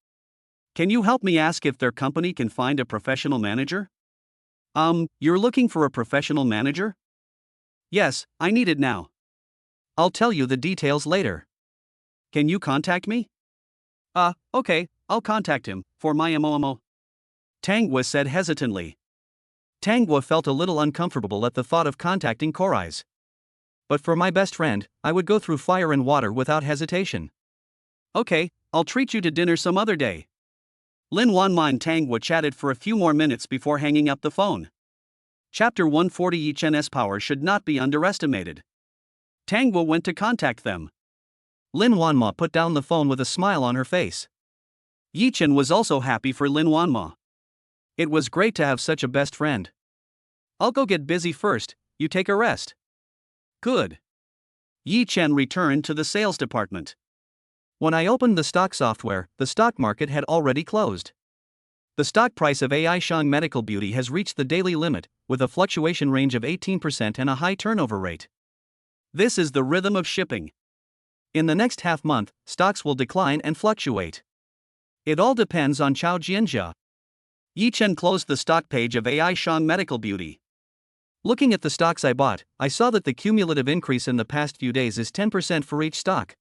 Can you help me ask if their company can find a professional manager? You're looking for a professional manager? Yes, I need it now. I'll tell you the details later. Can you contact me? Okay, I'll contact him, for my MOMO. Tanghua said hesitantly. Tanghua felt a little uncomfortable at the thought of contacting Kurui's. But for my best friend, I would go through fire and water without hesitation. Okay, I'll treat you to dinner some other day. Lin Wanma and Tanghua chatted for a few more minutes before hanging up the phone. Chapter 140 Yi Chen's power should not be underestimated. Tanghua went to contact them. Lin Wanma put down the phone with a smile on her face. Yi Chen was also happy for Lin Wanma. It was great to have such a best friend. I'll go get busy first, you take a rest. Good. Yi Chen returned to the sales department. When I opened the stock software, the stock market had already closed. The stock price of AI Shang Medical Beauty has reached the daily limit, with a fluctuation range of 18% and a high turnover rate. This is the rhythm of shipping. In the next half month, stocks will decline and fluctuate. It all depends on Chao Jianjia. Yi Chen closed the stock page of AI Shang Medical Beauty. Looking at the stocks I bought, I saw that the cumulative increase in the past few days is 10% for each stock.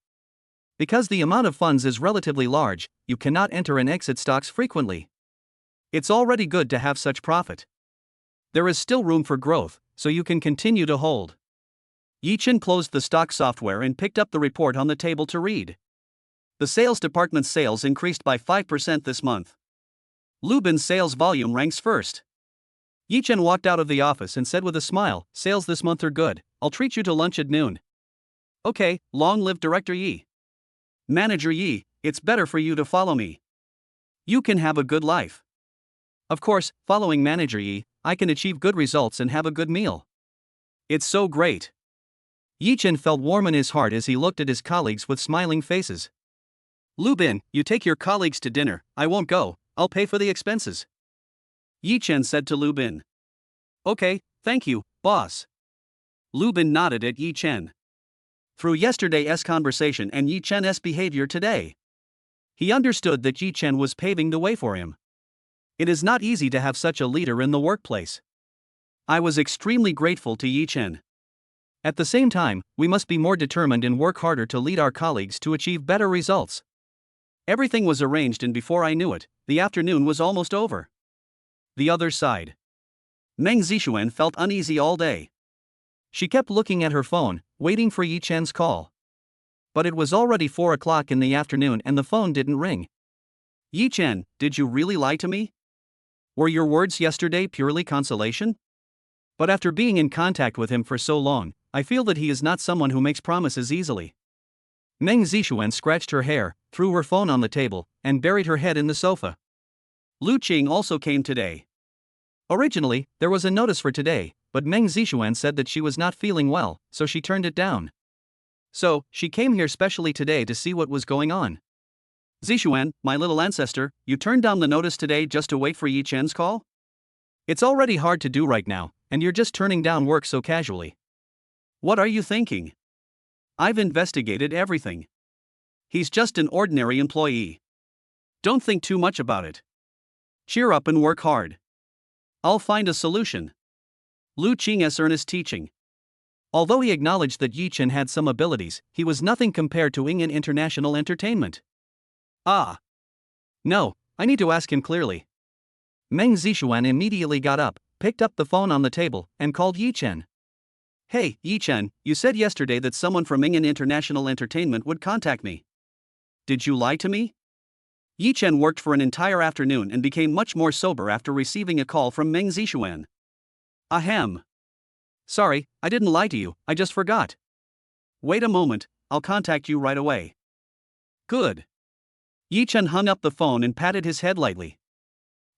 Because the amount of funds is relatively large, you cannot enter and exit stocks frequently. It's already good to have such profit. There is still room for growth, so you can continue to hold. Yi Chen closed the stock software and picked up the report on the table to read. The sales department's sales increased by 5% this month. Lubin's sales volume ranks first. Yi Chen walked out of the office and said with a smile, sales this month are good, I'll treat you to lunch at noon. Okay, long live Director Yi. Manager Yi, It's better for you to follow me. You can have a good life. Of course, following Manager Yi, I can achieve good results and have a good meal. It's so great. Yi Chen felt warm in his heart as he looked at his colleagues with smiling faces. Lu Bin, you take your colleagues to dinner, I won't go, I'll pay for the expenses. Yi Chen said to Lu Bin. Okay, thank you, boss. Lu Bin nodded at Yi Chen. Through yesterday's conversation and Yi Chen's behavior today, he understood that Yi Chen was paving the way for him. It is not easy to have such a leader in the workplace. I was extremely grateful to Yi Chen. At the same time, we must be more determined and work harder to lead our colleagues to achieve better results. Everything was arranged, and before I knew it, the afternoon was almost over. The other side. Meng Zixuan felt uneasy all day. She kept looking at her phone, waiting for Yi Chen's call. But it was already 4 o'clock in the afternoon and the phone didn't ring. Yi Chen, did you really lie to me? Were your words yesterday purely consolation? But after being in contact with him for so long, I feel that he is not someone who makes promises easily. Meng Zixuan scratched her hair, threw her phone on the table, and buried her head in the sofa. Lu Qing also came today. Originally, there was a notice for today, but Meng Zixuan said that she was not feeling well, so she turned it down. So, she came here specially today to see what was going on. Zixuan, my little ancestor, you turned down the notice today just to wait for Yi Chen's call? It's already hard to do right now, and you're just turning down work so casually. What are you thinking? I've investigated everything. He's just an ordinary employee. Don't think too much about it. Cheer up and work hard. I'll find a solution. Lu Qing's earnest teaching. Although he acknowledged that Yi Chen had some abilities, he was nothing compared to Ingen International Entertainment. Ah. No, I need to ask him clearly. Meng Zixuan immediately got up, picked up the phone on the table, and called Yi Chen. Hey, Yi Chen, you said yesterday that someone from Ingen International Entertainment would contact me. Did you lie to me? Yi Chen worked for an entire afternoon and became much more sober after receiving a call from Meng Zixuan. Ahem. Sorry, I didn't lie to you, I just forgot. Wait a moment, I'll contact you right away. Good. Yi Chen hung up the phone and patted his head lightly.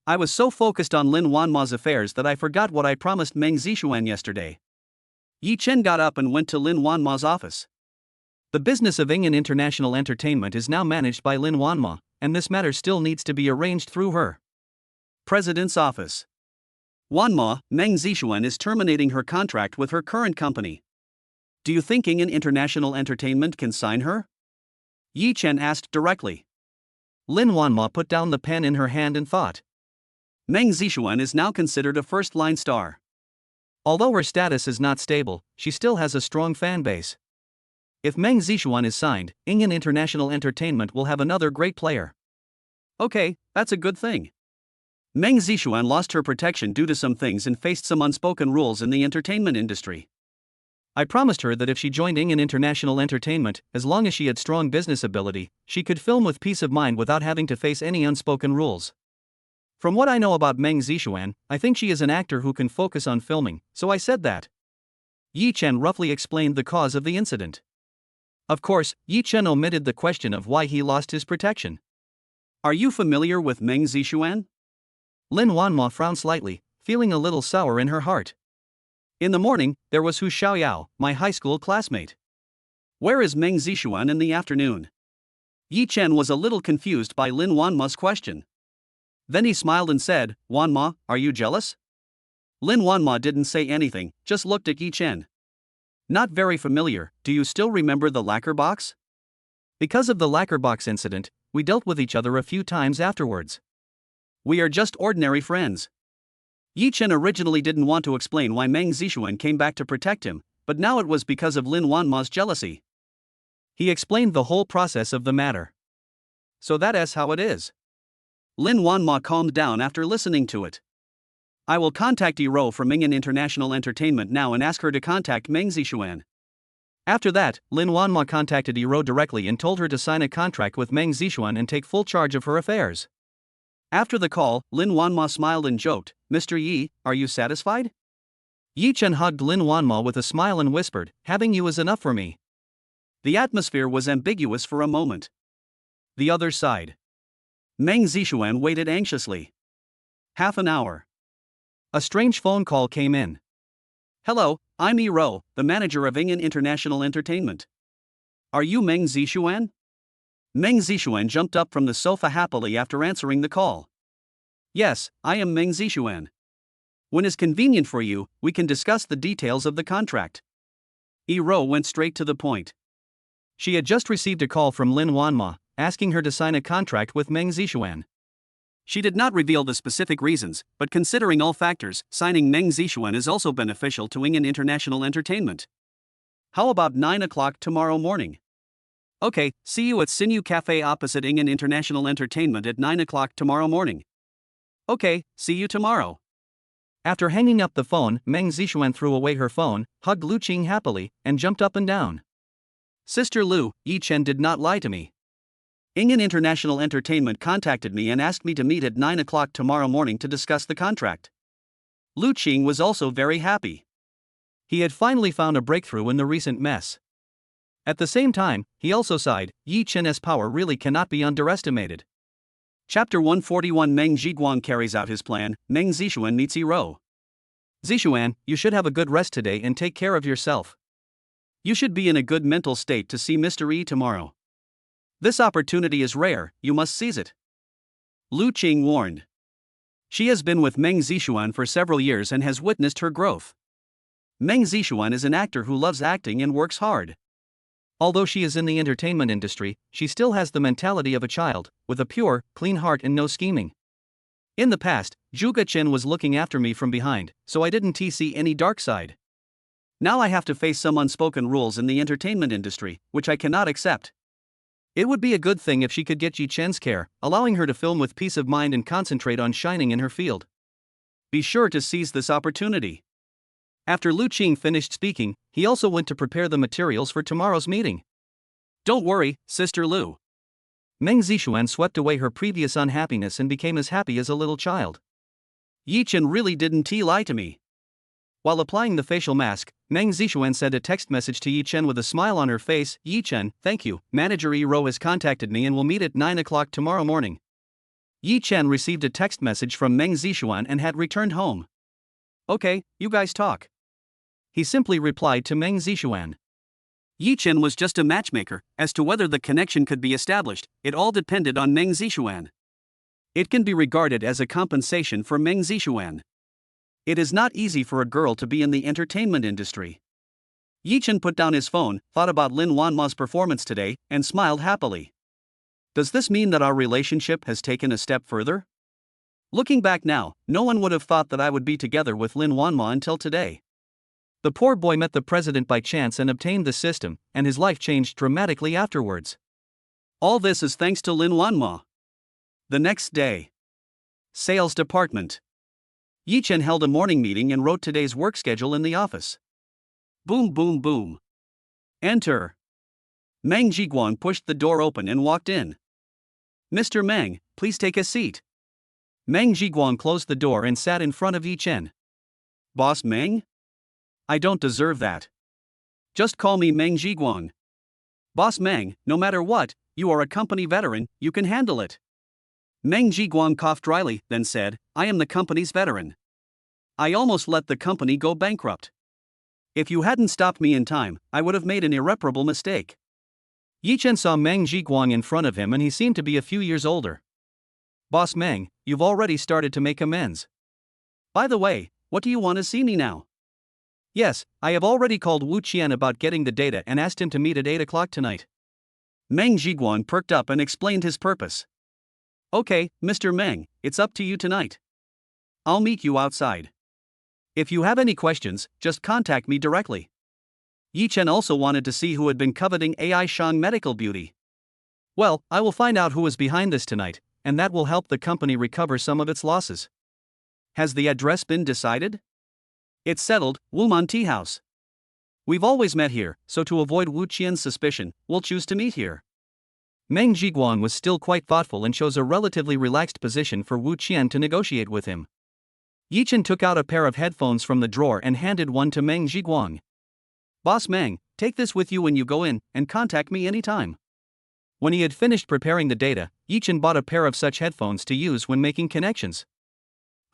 I was so focused on Lin Wanma's affairs that I forgot what I promised Meng Zixuan yesterday. Yi Chen got up and went to Lin Wanma's office. The business of Ingen International Entertainment is now managed by Lin Wanma, and this matter still needs to be arranged through her. President's office. Wanma, Meng Zixuan is terminating her contract with her current company. Do you think Ingen International Entertainment can sign her? Yi Chen asked directly. Lin Wanma put down the pen in her hand and thought. Meng Zixuan is now considered a first-line star. Although her status is not stable, she still has a strong fan base. If Meng Zixuan is signed, Ingen International Entertainment will have another great player. Okay, that's a good thing. Meng Zixuan lost her protection due to some things and faced some unspoken rules in the entertainment industry. I promised her that if she joined Ingen International Entertainment, as long as she had strong business ability, she could film with peace of mind without having to face any unspoken rules. From what I know about Meng Zixuan, I think she is an actor who can focus on filming, so I said that. Yi Chen roughly explained the cause of the incident. Of course, Yi Chen omitted the question of why he lost his protection. Are you familiar with Meng Zixuan? Lin Wanma frowned slightly, feeling a little sour in her heart. In the morning, there was Hu Xiaoyao, my high school classmate. Where is Meng Zixuan in the afternoon? Yi Chen was a little confused by Lin Wanma's question. Then he smiled and said, Wanma, are you jealous? Lin Wanma didn't say anything, just looked at Yi Chen. Not very familiar, do you still remember the lacquer box? Because of the lacquer box incident, we dealt with each other a few times afterwards. We are just ordinary friends. Yi Chen originally didn't want to explain why Meng Zixuan came back to protect him, but now it was because of Lin Wanma's jealousy. He explained the whole process of the matter. So that's how it is. Lin Wanma calmed down after listening to it. I will contact Iro from Ingen International Entertainment now and ask her to contact Meng Zixuan. After that, Lin Wanma contacted Iro directly and told her to sign a contract with Meng Zixuan and take full charge of her affairs. After the call, Lin Wanma smiled and joked, Mr. Yi, are you satisfied? Yi Chen hugged Lin Wanma with a smile and whispered, having you is enough for me. The atmosphere was ambiguous for a moment. The other side. Meng Zixuan waited anxiously. Half an hour. A strange phone call came in. Hello, I'm Yi Ro, the manager of Ingen International Entertainment. Are you Meng Zixuan? Meng Zixuan jumped up from the sofa happily after answering the call. Yes, I am Meng Zixuan. When is convenient for you, we can discuss the details of the contract. Yi Ro went straight to the point. She had just received a call from Lin Wanma, asking her to sign a contract with Meng Zixuan. She did not reveal the specific reasons, but considering all factors, signing Meng Zixuan is also beneficial to Ingen International Entertainment. How about 9 o'clock tomorrow morning? Okay, see you at Sinew Cafe opposite Ingen International Entertainment at 9 o'clock tomorrow morning. Okay, see you tomorrow. After hanging up the phone, Meng Zixuan threw away her phone, hugged Lu Qing happily, and jumped up and down. Sister Lu, Yi Chen did not lie to me. Ingen International Entertainment contacted me and asked me to meet at 9 o'clock tomorrow morning to discuss the contract. Lu Qing was also very happy. He had finally found a breakthrough in the recent mess. At the same time, he also sighed. Yi Chen's power really cannot be underestimated. Chapter 141. Meng Zixuan carries out his plan. Meng Zixuan meets Yi Ro. Zixuan, you should have a good rest today and take care of yourself. You should be in a good mental state to see Mr. Yi tomorrow. This opportunity is rare, you must seize it. Lu Qing warned. She has been with Meng Zixuan for several years and has witnessed her growth. Meng Zixuan is an actor who loves acting and works hard. Although she is in the entertainment industry, she still has the mentality of a child, with a pure, clean heart and no scheming. In the past, Zhuge Chen was looking after me from behind, so I didn't see any dark side. Now I have to face some unspoken rules in the entertainment industry, which I cannot accept. It would be a good thing if she could get Yi Chen's care, allowing her to film with peace of mind and concentrate on shining in her field. Be sure to seize this opportunity. After Lu Qing finished speaking, he also went to prepare the materials for tomorrow's meeting. Don't worry, Sister Lu. Meng Zixuan swept away her previous unhappiness and became as happy as a little child. Yi Chen really didn't lie to me. While applying the facial mask, Meng Zixuan sent a text message to Yi Chen with a smile on her face. Yi Chen, thank you, Manager Yi Ro has contacted me and will meet at 9 o'clock tomorrow morning. Yi Chen received a text message from Meng Zixuan and had returned home. Okay, you guys talk. He simply replied to Meng Zixuan. Yi Chen was just a matchmaker. As to whether the connection could be established, it all depended on Meng Zixuan. It can be regarded as a compensation for Meng Zixuan. It is not easy for a girl to be in the entertainment industry. Yi Chen put down his phone, thought about Lin Wanma's performance today, and smiled happily. Does this mean that our relationship has taken a step further? Looking back now, no one would have thought that I would be together with Lin Wanma until today. The poor boy met the president by chance and obtained the system, and his life changed dramatically afterwards. All this is thanks to Lin Wanma. The next day. Sales Department. Yi Chen held a morning meeting and wrote today's work schedule in the office. Boom boom boom. Enter. Meng Zixuan pushed the door open and walked in. Mr. Meng, please take a seat. Meng Zixuan closed the door and sat in front of Yi Chen. Boss Meng? I don't deserve that. Just call me Meng Zixuan. Boss Meng, no matter what, you are a company veteran, you can handle it. Meng Zixuan coughed dryly, then said, I am the company's veteran. I almost let the company go bankrupt. If you hadn't stopped me in time, I would have made an irreparable mistake. Yi Chen saw Meng Zixuan in front of him and he seemed to be a few years older. Boss Meng, you've already started to make amends. By the way, what do you want to see me now? Yes, I have already called Wu Qian about getting the data and asked him to meet at 8 o'clock tonight. Meng Zixuan perked up and explained his purpose. Okay, Mr. Meng, it's up to you tonight. I'll meet you outside. If you have any questions, just contact me directly. Yi Chen also wanted to see who had been coveting AI Shang medical beauty. Well, I will find out who is behind this tonight, and that will help the company recover some of its losses. Has the address been decided? It's settled, Wuman Tea House. We've always met here, so to avoid Wu Qian's suspicion, we'll choose to meet here. Meng Zixuan was still quite thoughtful and chose a relatively relaxed position for Wu Qian to negotiate with him. Yi Chen took out a pair of headphones from the drawer and handed one to Meng Zixuan. Boss Meng, take this with you when you go in, and contact me anytime. When he had finished preparing the data, Yichen bought a pair of such headphones to use when making connections.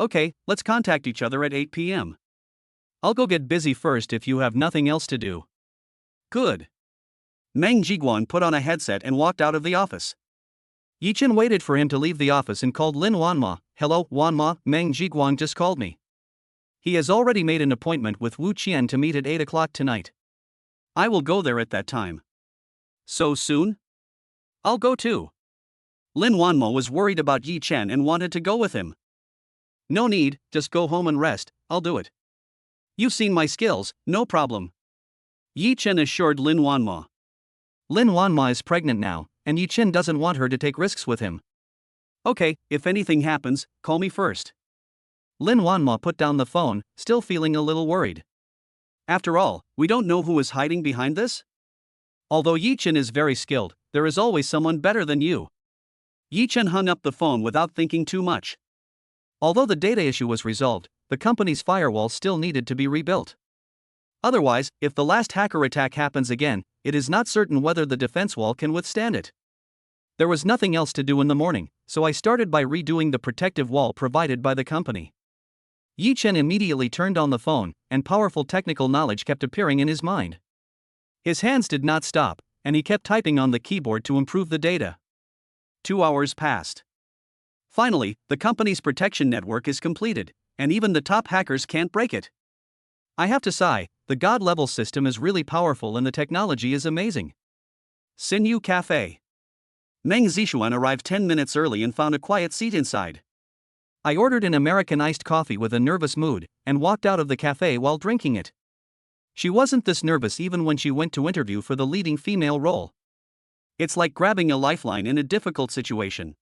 Okay, let's contact each other at 8 p.m. I'll go get busy first if you have nothing else to do. Good. Meng Jiguan put on a headset and walked out of the office. Yichen waited for him to leave the office and called Lin Wanma. Hello, Wanma, Meng Jiguan just called me. He has already made an appointment with Wu Qian to meet at 8 o'clock tonight. I will go there at that time. So soon? I'll go too. Lin Wanmo was worried about Yi Chen and wanted to go with him. No need, just go home and rest, I'll do it. You've seen my skills, no problem. Yi Chen assured Lin Wanmo. Lin Wanma is pregnant now, and Yi Chen doesn't want her to take risks with him. Okay, if anything happens, call me first. Lin Wanma put down the phone, still feeling a little worried. After all, we don't know who is hiding behind this? Although Yi Chen is very skilled, there is always someone better than you. Yi Chen hung up the phone without thinking too much. Although the data issue was resolved, the company's firewall still needed to be rebuilt. Otherwise, if the last hacker attack happens again, it is not certain whether the defense wall can withstand it. There was nothing else to do in the morning, so I started by redoing the protective wall provided by the company. Yi Chen immediately turned on the phone, and powerful technical knowledge kept appearing in his mind. His hands did not stop, and he kept typing on the keyboard to improve the data. 2 hours passed. Finally, the company's protection network is completed, and even the top hackers can't break it. I have to sigh, the God-level system is really powerful and the technology is amazing. Sinew Cafe. Meng Zishuan arrived 10 minutes early and found a quiet seat inside. I ordered an American iced coffee with a nervous mood, and walked out of the cafe while drinking it. She wasn't this nervous even when she went to interview for the leading female role. It's like grabbing a lifeline in a difficult situation.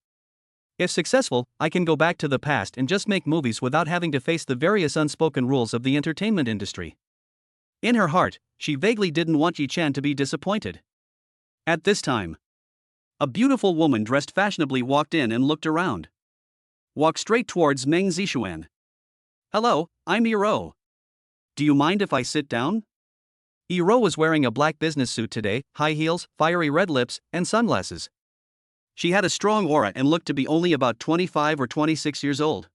If successful, I can go back to the past and just make movies without having to face the various unspoken rules of the entertainment industry. In her heart, she vaguely didn't want Yi Chen to be disappointed. At this time, a beautiful woman dressed fashionably walked in and looked around. Walked straight towards Meng Zishuan. Hello, I'm Iro. Do you mind if I sit down? Iro was wearing a black business suit today, high heels, fiery red lips, and sunglasses. She had a strong aura and looked to be only about 25 or 26 years old.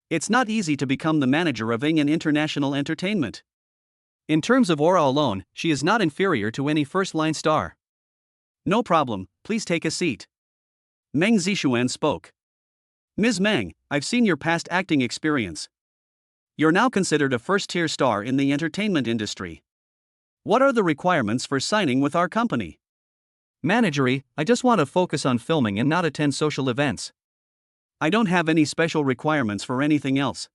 It's not easy to become the manager of Ing International Entertainment. In terms of aura alone, she is not inferior to any first-line star. No problem, please take a seat. Meng Zishuan spoke. Ms. Meng, I've seen your past acting experience. You're now considered a first-tier star in the entertainment industry. What are the requirements for signing with our company? Managery, I just want to focus on filming and not attend social events. I don't have any special requirements for anything else.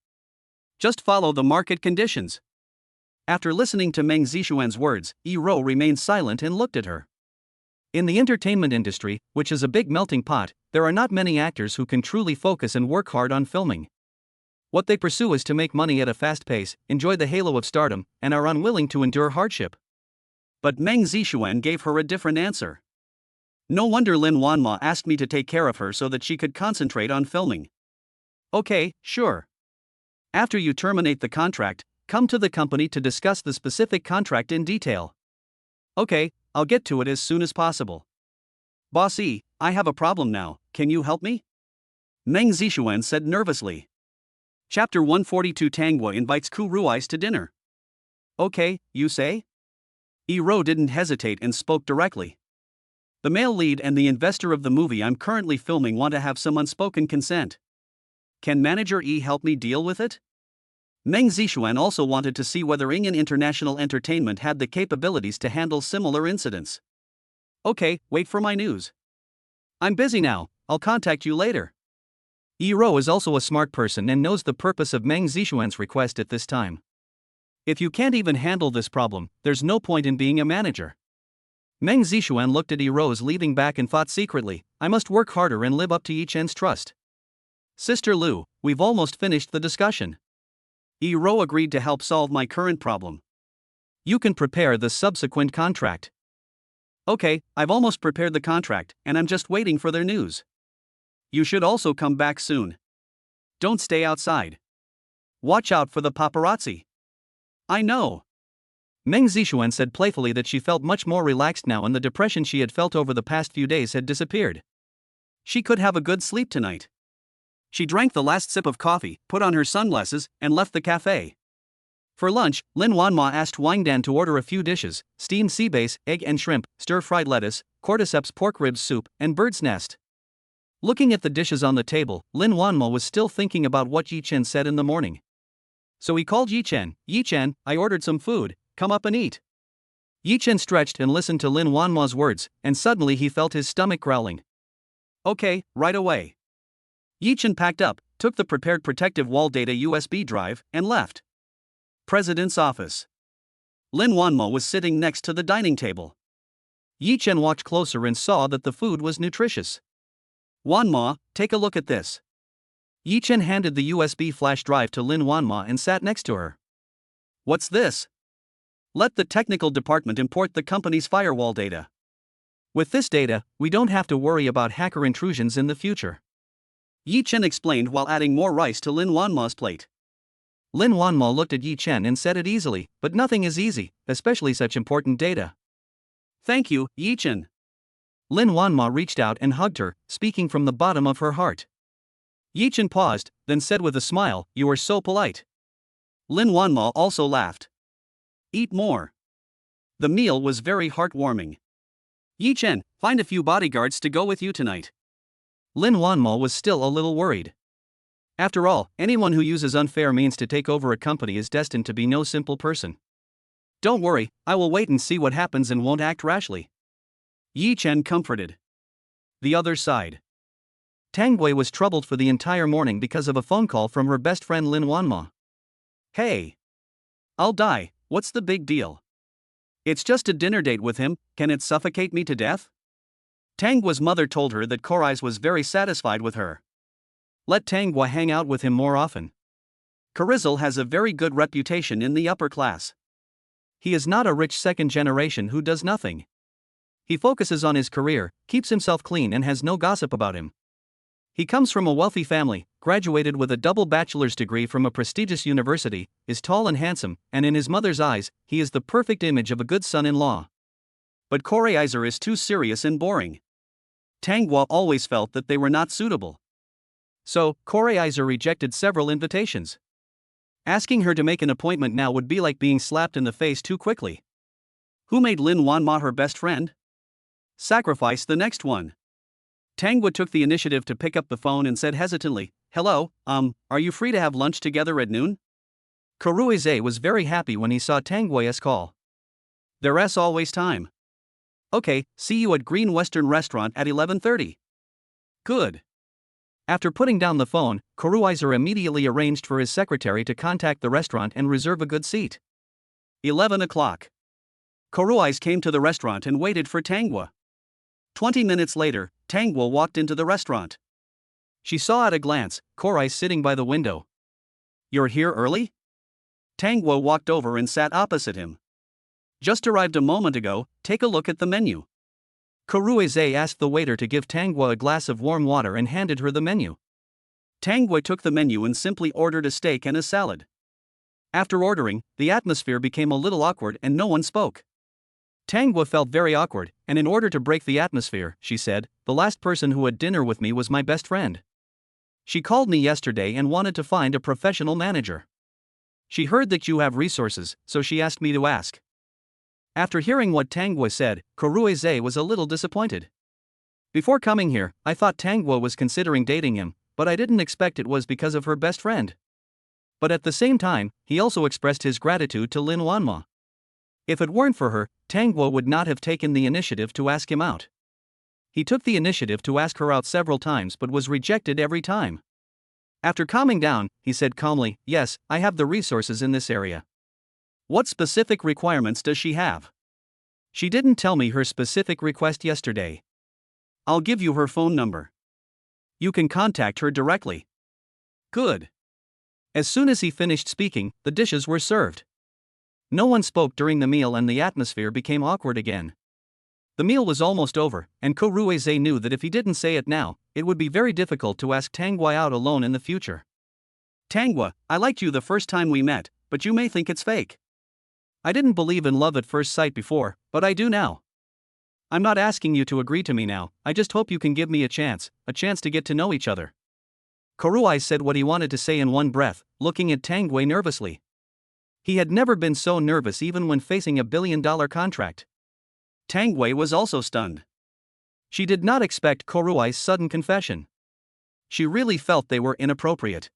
Just follow the market conditions. After listening to Meng Zishuan's words, Iro remained silent and looked at her. In the entertainment industry, which is a big melting pot, there are not many actors who can truly focus and work hard on filming. What they pursue is to make money at a fast pace, enjoy the halo of stardom, and are unwilling to endure hardship. But Meng Zishuan gave her a different answer. No wonder Lin Wanma asked me to take care of her so that she could concentrate on filming. Okay, sure. After you terminate the contract, come to the company to discuss the specific contract in detail. Okay, I'll get to it as soon as possible. Bossy, I have a problem now, can you help me? Meng Zishuan said nervously. Chapter 142 Tanghua invites Ku Rui's to dinner. Okay, you say? Iro didn't hesitate and spoke directly. The male lead and the investor of the movie I'm currently filming want to have some unspoken consent. Can Manager E help me deal with it? Meng Zishuan also wanted to see whether Ingen International Entertainment had the capabilities to handle similar incidents. Okay, wait for my news. I'm busy now, I'll contact you later. Iro is also a smart person and knows the purpose of Meng Zishuan's request at this time. If you can't even handle this problem, there's no point in being a manager. Meng Zishuan looked at Iro's leaving back and thought secretly, I must work harder and live up to Yi Chen's trust. Sister Lu, we've almost finished the discussion. Iro agreed to help solve my current problem. You can prepare the subsequent contract. Okay, I've almost prepared the contract, and I'm just waiting for their news. You should also come back soon. Don't stay outside. Watch out for the paparazzi. I know. Meng Zixuan said playfully that she felt much more relaxed now and the depression she had felt over the past few days had disappeared. She could have a good sleep tonight. She drank the last sip of coffee, put on her sunglasses, and left the cafe. For lunch, Lin Wanma asked Wang Dan to order a few dishes: steamed sea bass, egg and shrimp, stir-fried lettuce, cordyceps pork ribs soup, and bird's nest. Looking at the dishes on the table, Lin Wanma was still thinking about what Yi Chen said in the morning. So he called Yi Chen. "Yi Chen, I ordered some food, come up and eat." Yi Chen stretched and listened to Lin Wanma's words, and suddenly he felt his stomach growling. Okay, right away. Yi Chen packed up, took the prepared protective wall data USB drive, and left. President's office. Lin Wanma was sitting next to the dining table. Yi Chen walked closer and saw that the food was nutritious. "Wanma, take a look at this." Yi Chen handed the USB flash drive to Lin Wanma and sat next to her. "What's this?" "Let the technical department import the company's firewall data. With this data, we don't have to worry about hacker intrusions in the future," Yi Chen explained while adding more rice to Lin Wanma's plate. Lin Wanma looked at Yi Chen and said it easily, but nothing is easy, especially such important data. "Thank you, Yi Chen." Lin Wanma reached out and hugged her, speaking from the bottom of her heart. Yi Chen paused, then said with a smile, "You are so polite." Lin Wanma also laughed. "Eat more." The meal was very heartwarming. "Yi Chen, find a few bodyguards to go with you tonight." Lin Wanma was still a little worried. After all, anyone who uses unfair means to take over a company is destined to be no simple person. "Don't worry, I will wait and see what happens and won't act rashly," Yi Chen comforted. The other side. Tang Wei was troubled for the entire morning because of a phone call from her best friend Lin Wanma. "Hey. I'll die, what's the big deal? It's just a dinner date with him, can it suffocate me to death?" Tang Wei's mother told her that Korais was very satisfied with her. Let Tang Wei hang out with him more often. Korizal has a very good reputation in the upper class. He is not a rich second generation who does nothing. He focuses on his career, keeps himself clean and has no gossip about him. He comes from a wealthy family, graduated with a double bachelor's degree from a prestigious university, is tall and handsome, and in his mother's eyes, he is the perfect image of a good son-in-law. But Koreiser is too serious and boring. Tang Wei always felt that they were not suitable. So, Koreiser rejected several invitations. Asking her to make an appointment now would be like being slapped in the face too quickly. Who made Lin Wanma her best friend? Sacrifice the next one. Tang Wei took the initiative to pick up the phone and said hesitantly, "Hello, are you free to have lunch together at noon?" Koruize was very happy when he saw Tang Wei's call. "There's always time." "Okay, see you at Green Western Restaurant at 11:30. "Good." After putting down the phone, Koruizer immediately arranged for his secretary to contact the restaurant and reserve a good seat. 11 o'clock. Koruiz came to the restaurant and waited for Tang Wei. 20 minutes later, Tang Wei walked into the restaurant. She saw at a glance Koruiz sitting by the window. "You're here early?" Tang Wei walked over and sat opposite him. "Just arrived a moment ago, take a look at the menu." Koruize asked the waiter to give Tang Wei a glass of warm water and handed her the menu. Tang Wei took the menu and simply ordered a steak and a salad. After ordering, the atmosphere became a little awkward and no one spoke. Tang Wei felt very awkward, and in order to break the atmosphere, she said, "The last person who had dinner with me was my best friend. She called me yesterday and wanted to find a professional manager. She heard that you have resources, so she asked me to ask." After hearing what Tang Wei said, Koruize was a little disappointed. "Before coming here, I thought Tang Wei was considering dating him, but I didn't expect it was because of her best friend." But at the same time, he also expressed his gratitude to Lin Wanma. If it weren't for her, Tang Wei would not have taken the initiative to ask him out. He took the initiative to ask her out several times but was rejected every time. After calming down, he said calmly, "Yes, I have the resources in this area." "What specific requirements does she have?" "She didn't tell me her specific request yesterday." "I'll give you her phone number. You can contact her directly." "Good." As soon as he finished speaking, the dishes were served. No one spoke during the meal and the atmosphere became awkward again. The meal was almost over, and Koruize knew that if he didn't say it now, it would be very difficult to ask Tang Wei out alone in the future. "Tang Wei, I liked you the first time we met, but you may think it's fake." I didn't believe in love at first sight before, but I do now. I'm not asking you to agree to me now, I just hope you can give me a chance to get to know each other. Kuruai said what he wanted to say in one breath, looking at Tang Wei nervously. He had never been so nervous even when facing a billion-dollar contract. Tang Wei was also stunned. She did not expect Kuruai's sudden confession. She really felt they were inappropriate.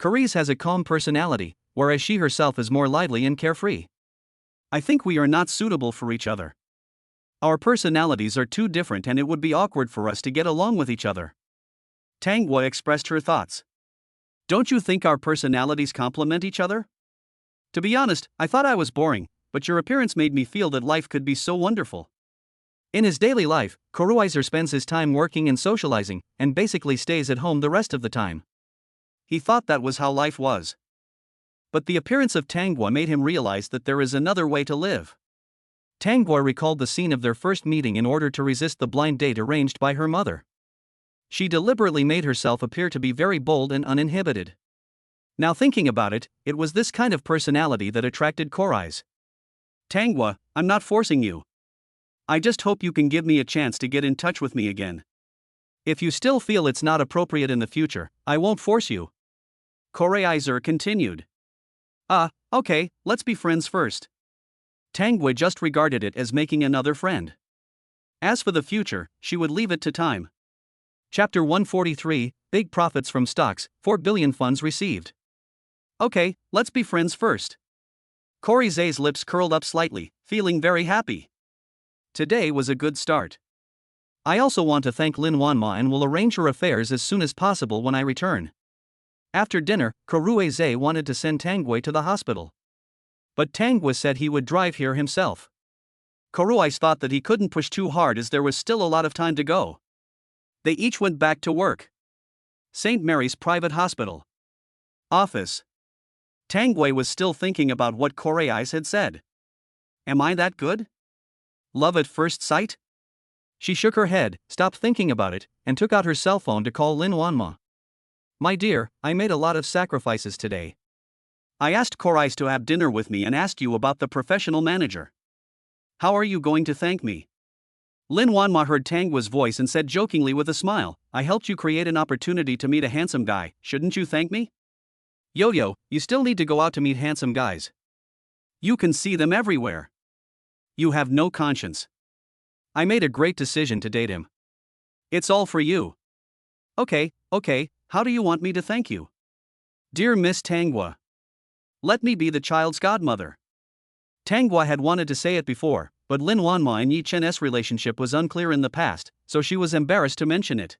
Cerise has a calm personality, whereas she herself is more lively and carefree. I think we are not suitable for each other. Our personalities are too different and it would be awkward for us to get along with each other. Tang Wei expressed her thoughts. Don't you think our personalities complement each other? To be honest, I thought I was boring, but your appearance made me feel that life could be so wonderful. In his daily life, Kuruiser spends his time working and socializing, and basically stays at home the rest of the time. He thought that was how life was. But the appearance of Tang Wei made him realize that there is another way to live. Tang Wei recalled the scene of their first meeting in order to resist the blind date arranged by her mother. She deliberately made herself appear to be very bold and uninhibited. Now thinking about it, it was this kind of personality that attracted Kurui's. Tang Wei, I'm not forcing you. I just hope you can give me a chance to get in touch with me again. If you still feel it's not appropriate in the future, I won't force you. Kuruiser continued. Okay, let's be friends first. Tang Wei just regarded it as making another friend. As for the future, she would leave it to time. Chapter 143, Big Profits from Stocks, 4 billion funds received. Okay, let's be friends first. Kurui's lips curled up slightly, feeling very happy. Today was a good start. I also want to thank Lin Wanma and will arrange her affairs as soon as possible when I return. After dinner, Kuruize wanted to send Tang Wei to the hospital. But Tang Wei said he would drive here himself. Kurui's thought that he couldn't push too hard as there was still a lot of time to go. They each went back to work. St. Mary's Private Hospital. Office. Tang Wei was still thinking about what Kurui's had said. Am I that good? Love at first sight? She shook her head, stopped thinking about it, and took out her cell phone to call Lin Wanma. My dear, I made a lot of sacrifices today. I asked Kurui's to have dinner with me and asked you about the professional manager. How are you going to thank me? Lin Wanma heard Tang Wei's voice and said jokingly with a smile, I helped you create an opportunity to meet a handsome guy, shouldn't you thank me? Yo-yo, you still need to go out to meet handsome guys. You can see them everywhere. You have no conscience. I made a great decision to date him. It's all for you. Okay, how do you want me to thank you? Dear Miss Tang Wei. Let me be the child's godmother. Tang Wei had wanted to say it before, but Lin Wanma and Yi Chen's relationship was unclear in the past, so she was embarrassed to mention it.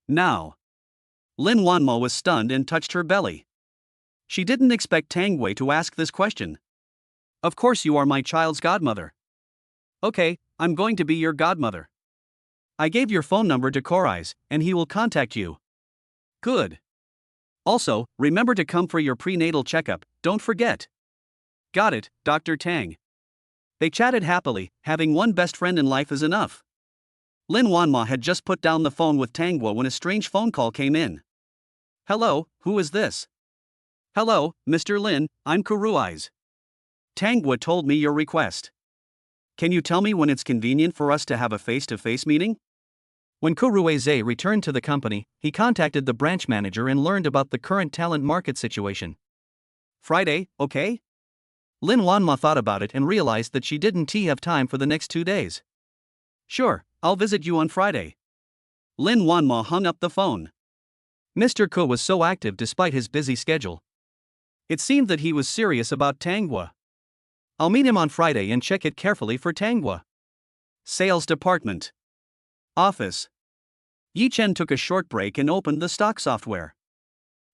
Now. Lin Wanma was stunned and touched her belly. She didn't expect Tang Wei to ask this question. Of course you are my child's godmother. Okay, I'm going to be your godmother. I gave your phone number to Kurui's, and he will contact you. Good. Also, remember to come for your prenatal checkup, don't forget. Got it, Dr. Tang. They chatted happily, having one best friend in life is enough. Lin Wanma had just put down the phone with Tang Wei when a strange phone call came in. Hello, who is this? Hello, Mr. Lin, I'm Kurui's. Tang Wei told me your request. Can you tell me when it's convenient for us to have a face-to-face meeting? When Kuruize returned to the company, he contacted the branch manager and learned about the current talent market situation. Friday, okay? Lin Wanma thought about it and realized that she didn't have time for the next 2 days. Sure, I'll visit you on Friday. Lin Wanma hung up the phone. Mr. Ko was so active despite his busy schedule. It seemed that he was serious about Tang Wei. I'll meet him on Friday and check it carefully for Tang Wei. Sales Department. Office. Yi Chen took a short break and opened the stock software.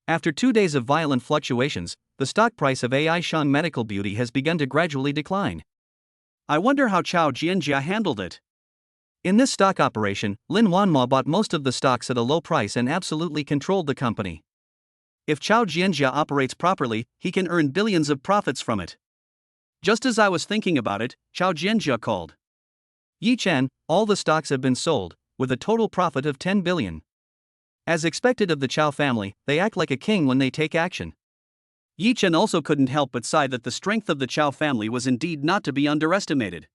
After 2 days of violent fluctuations, the stock price of AI Shang Medical Beauty has begun to gradually decline. I wonder how Chao Jianjia handled it. In this stock operation, Lin Wanma bought most of the stocks at a low price and absolutely controlled the company. If Chao Jianjia operates properly, he can earn billions of profits from it. Just as I was thinking about it, Chao Jianjia called. Yi Chen, all the stocks have been sold, with a total profit of 10 billion. As expected of the Chao family, they act like a king when they take action. Yi Chen also couldn't help but sigh that the strength of the Chow family was indeed not to be underestimated.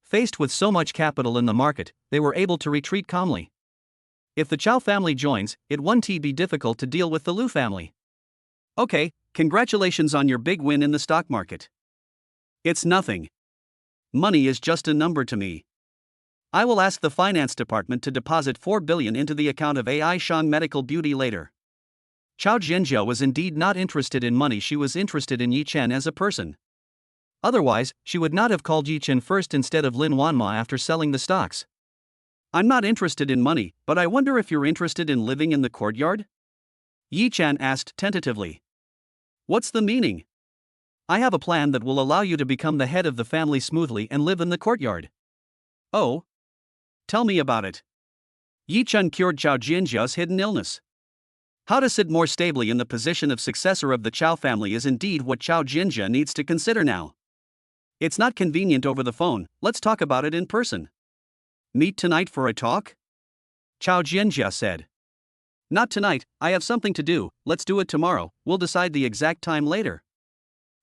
Faced with so much capital in the market, they were able to retreat calmly. If the Chow family joins, it won't be difficult to deal with the Liu family. Okay, congratulations on your big win in the stock market. It's nothing. Money is just a number to me. I will ask the finance department to deposit 4 billion into the account of AI Shang Medical Beauty later. Chao Jianjia was indeed not interested in money, she was interested in Yi Chen as a person. Otherwise, she would not have called Yi Chen first instead of Lin Wanma after selling the stocks. I'm not interested in money, but I wonder if you're interested in living in the courtyard? Yi Chen asked tentatively. What's the meaning? I have a plan that will allow you to become the head of the family smoothly and live in the courtyard. Oh? Tell me about it. Yi Chen cured Chao Jianjia's hidden illness. How to sit more stably in the position of successor of the Chao family is indeed what Chao Jianjia needs to consider now. It's not convenient over the phone, let's talk about it in person. Meet tonight for a talk? Chao Jianjia said. Not tonight, I have something to do, let's do it tomorrow, we'll decide the exact time later.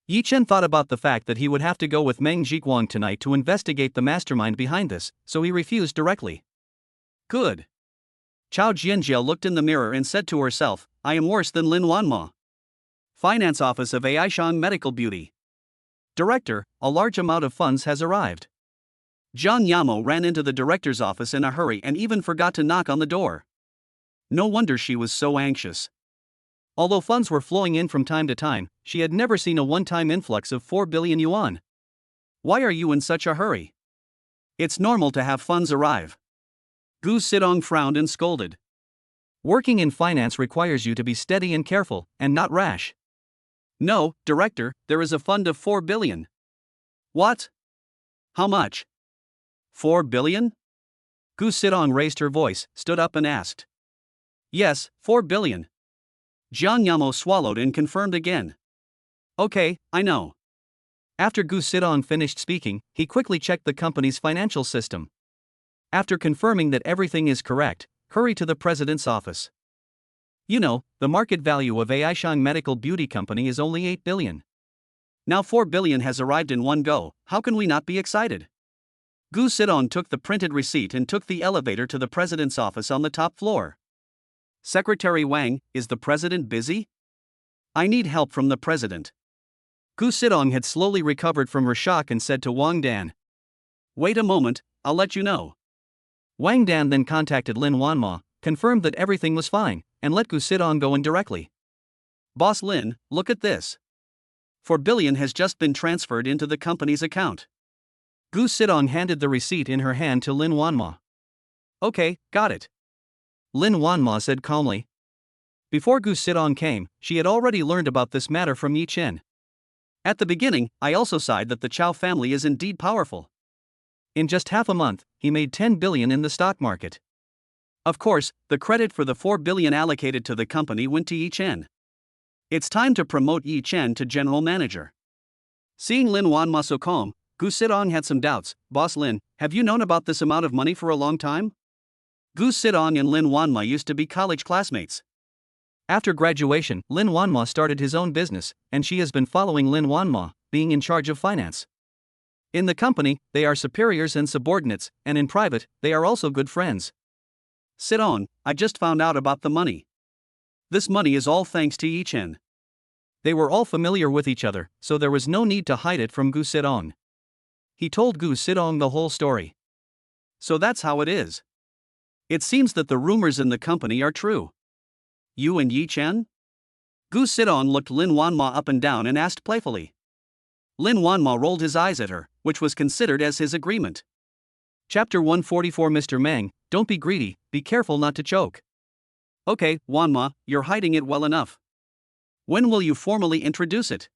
Yi Chen thought about the fact that he would have to go with Meng Zhiguang tonight to investigate the mastermind behind this, so he refused directly. Good. Chao Jianjia looked in the mirror and said to herself, I am worse than Lin Wanma. Finance Office of Aishang Medical Beauty. Director, a large amount of funds has arrived. Zhang Yamo ran into the director's office in a hurry and even forgot to knock on the door. No wonder she was so anxious. Although funds were flowing in from time to time, she had never seen a one-time influx of 4 billion yuan. Why are you in such a hurry? It's normal to have funds arrive. Gu Sidong frowned and scolded. Working in finance requires you to be steady and careful, and not rash. No, director, there is a fund of 4 billion. What? How much? 4 billion? Gu Sidong raised her voice, stood up and asked. Yes, 4 billion. Zhang Yamo swallowed and confirmed again. Okay, I know. After Gu Sidong finished speaking, he quickly checked the company's financial system. After confirming that everything is correct, hurry to the president's office. You know, the market value of Aishang Medical Beauty Company is only 8 billion. Now 4 billion has arrived in one go, how can we not be excited? Gu Sidong took the printed receipt and took the elevator to the president's office on the top floor. Secretary Wang, is the president busy? I need help from the president. Gu Sidong had slowly recovered from her shock and said to Wang Dan. Wait a moment, I'll let you know. Wang Dan then contacted Lin Wanma, confirmed that everything was fine, and let Gu Sidong go in directly. Boss Lin, look at this. 4 billion has just been transferred into the company's account. Gu Sidong handed the receipt in her hand to Lin Wanma. Okay, got it. Lin Wanma said calmly. Before Gu Sidong came, she had already learned about this matter from Yi Chen. At the beginning, I also sighed that the Chow family is indeed powerful. In just half a month, he made 10 billion in the stock market. Of course, the credit for the 4 billion allocated to the company went to Yi Chen. It's time to promote Yi Chen to general manager. Seeing Lin Wanma so calm, Gu Sidong had some doubts. Boss Lin, have you known about this amount of money for a long time? Gu Sidong and Lin Wanma used to be college classmates. After graduation, Lin Wanma started his own business, and she has been following Lin Wanma, being in charge of finance. In the company, they are superiors and subordinates, and in private, they are also good friends. Sidong, I just found out about the money. This money is all thanks to Yi Chen. They were all familiar with each other, so there was no need to hide it from Gu Sidong. He told Gu Sidong the whole story. So that's how it is. It seems that the rumors in the company are true. You and Yi Chen? Gu Sidong looked Lin Wanma up and down and asked playfully. Lin Wanma rolled his eyes at her, which was considered as his agreement. Chapter 144 Mr. Meng, don't be greedy, be careful not to choke. Okay, Wanma, you're hiding it well enough. When will you formally introduce it?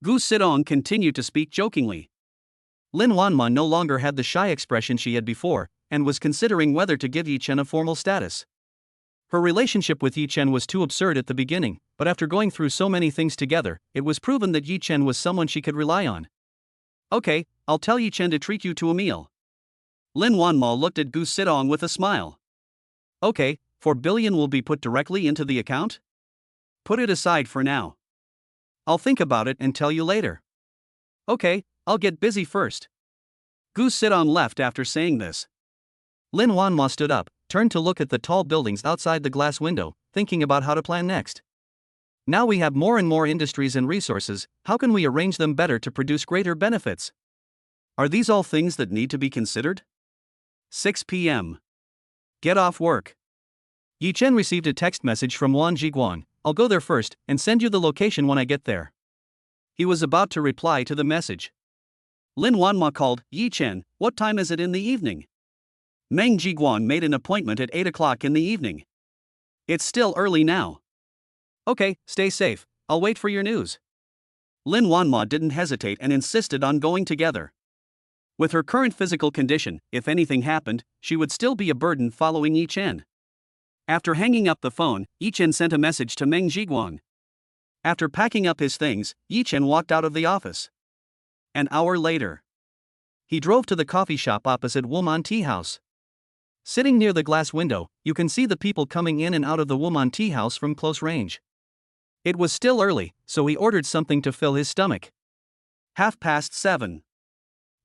Gu Sidong continued to speak jokingly. Lin Wanma no longer had the shy expression she had before, and was considering whether to give Yi Chen a formal status. Her relationship with Yi Chen was too absurd at the beginning, but after going through so many things together, it was proven that Yi Chen was someone she could rely on. Okay, I'll tell Yi Chen to treat you to a meal. Lin Wanma looked at Gu Sidong with a smile. Okay, 4 billion will be put directly into the account? Put it aside for now. I'll think about it and tell you later. Okay, I'll get busy first. Gu Sidong left after saying this. Lin Wanma stood up, turned to look at the tall buildings outside the glass window, thinking about how to plan next. Now we have more and more industries and resources, how can we arrange them better to produce greater benefits? Are these all things that need to be considered? 6 p.m. Get off work. Yi Chen received a text message from Wan Jiguang. I'll go there first and send you the location when I get there. He was about to reply to the message. Lin Wanma called, Yi Chen, what time is it in the evening? Meng Jiguang made an appointment at 8 o'clock in the evening. It's still early now. Okay, stay safe, I'll wait for your news. Lin Wanma didn't hesitate and insisted on going together. With her current physical condition, if anything happened, she would still be a burden following Yi Chen. After hanging up the phone, Yi Chen sent a message to Meng Jiguang. After packing up his things, Yi Chen walked out of the office. An hour later, he drove to the coffee shop opposite Woman Tea House. Sitting near the glass window, you can see the people coming in and out of the Woman Tea House from close range. It was still early, so he ordered something to fill his stomach. 7:30.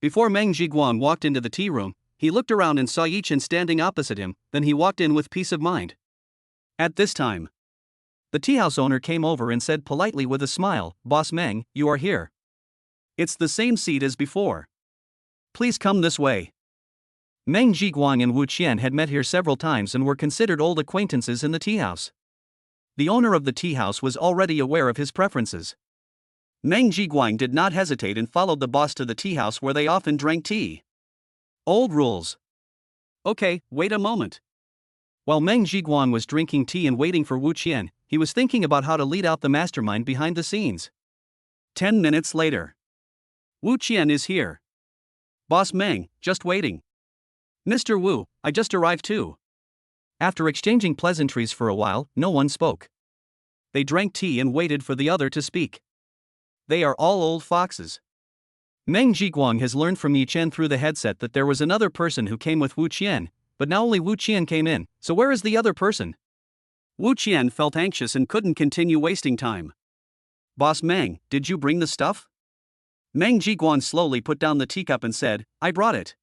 Before Meng Jiguang walked into the tea room, he looked around and saw Yi Chen standing opposite him, then he walked in with peace of mind. At this time, the tea house owner came over and said politely with a smile, Boss Meng, you are here. It's the same seat as before. Please come this way. Meng Jiguang and Wu Qian had met here several times and were considered old acquaintances in the tea house. The owner of the tea house was already aware of his preferences. Meng Jiguang did not hesitate and followed the boss to the tea house where they often drank tea. Old rules. Okay, wait a moment. While Meng Jiguang was drinking tea and waiting for Wu Qian, he was thinking about how to lead out the mastermind behind the scenes. 10 minutes later. Wu Qian is here. Boss Meng, just waiting. Mr. Wu, I just arrived too. After exchanging pleasantries for a while, no one spoke. They drank tea and waited for the other to speak. They are all old foxes. Meng Jiguang has learned from Yi Chen through the headset that there was another person who came with Wu Qian, but now only Wu Qian came in, so where is the other person? Wu Qian felt anxious and couldn't continue wasting time. Boss Meng, did you bring the stuff? Meng Jiguang slowly put down the teacup and said, I brought it.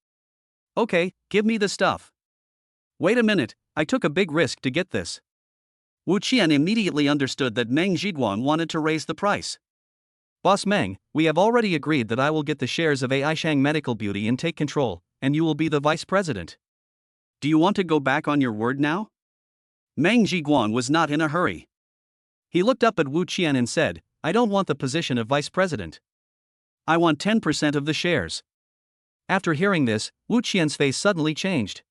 Okay, give me the stuff. Wait a minute, I took a big risk to get this. Wu Qian immediately understood that Meng Jiguang wanted to raise the price. Boss Meng, we have already agreed that I will get the shares of Aishang Medical Beauty and take control, and you will be the vice president. Do you want to go back on your word now? Meng Jiguang was not in a hurry. He looked up at Wu Qian and said, I don't want the position of vice president. I want 10% of the shares. After hearing this, Wu Qian's face suddenly changed.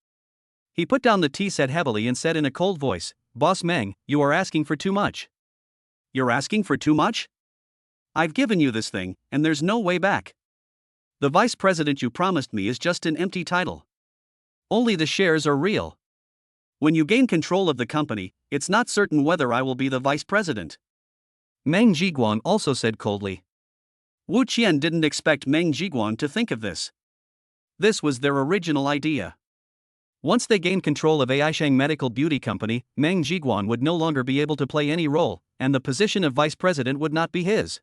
He put down the tea set heavily and said in a cold voice, Boss Meng, you are asking for too much. You're asking for too much? I've given you this thing, and there's no way back. The vice president you promised me is just an empty title. Only the shares are real. When you gain control of the company, it's not certain whether I will be the vice president. Meng Jiguang also said coldly. Wu Qian didn't expect Meng Jiguang to think of this. This was their original idea. Once they gained control of Aishang Medical Beauty Company, Meng Jiguang would no longer be able to play any role, and the position of vice president would not be his.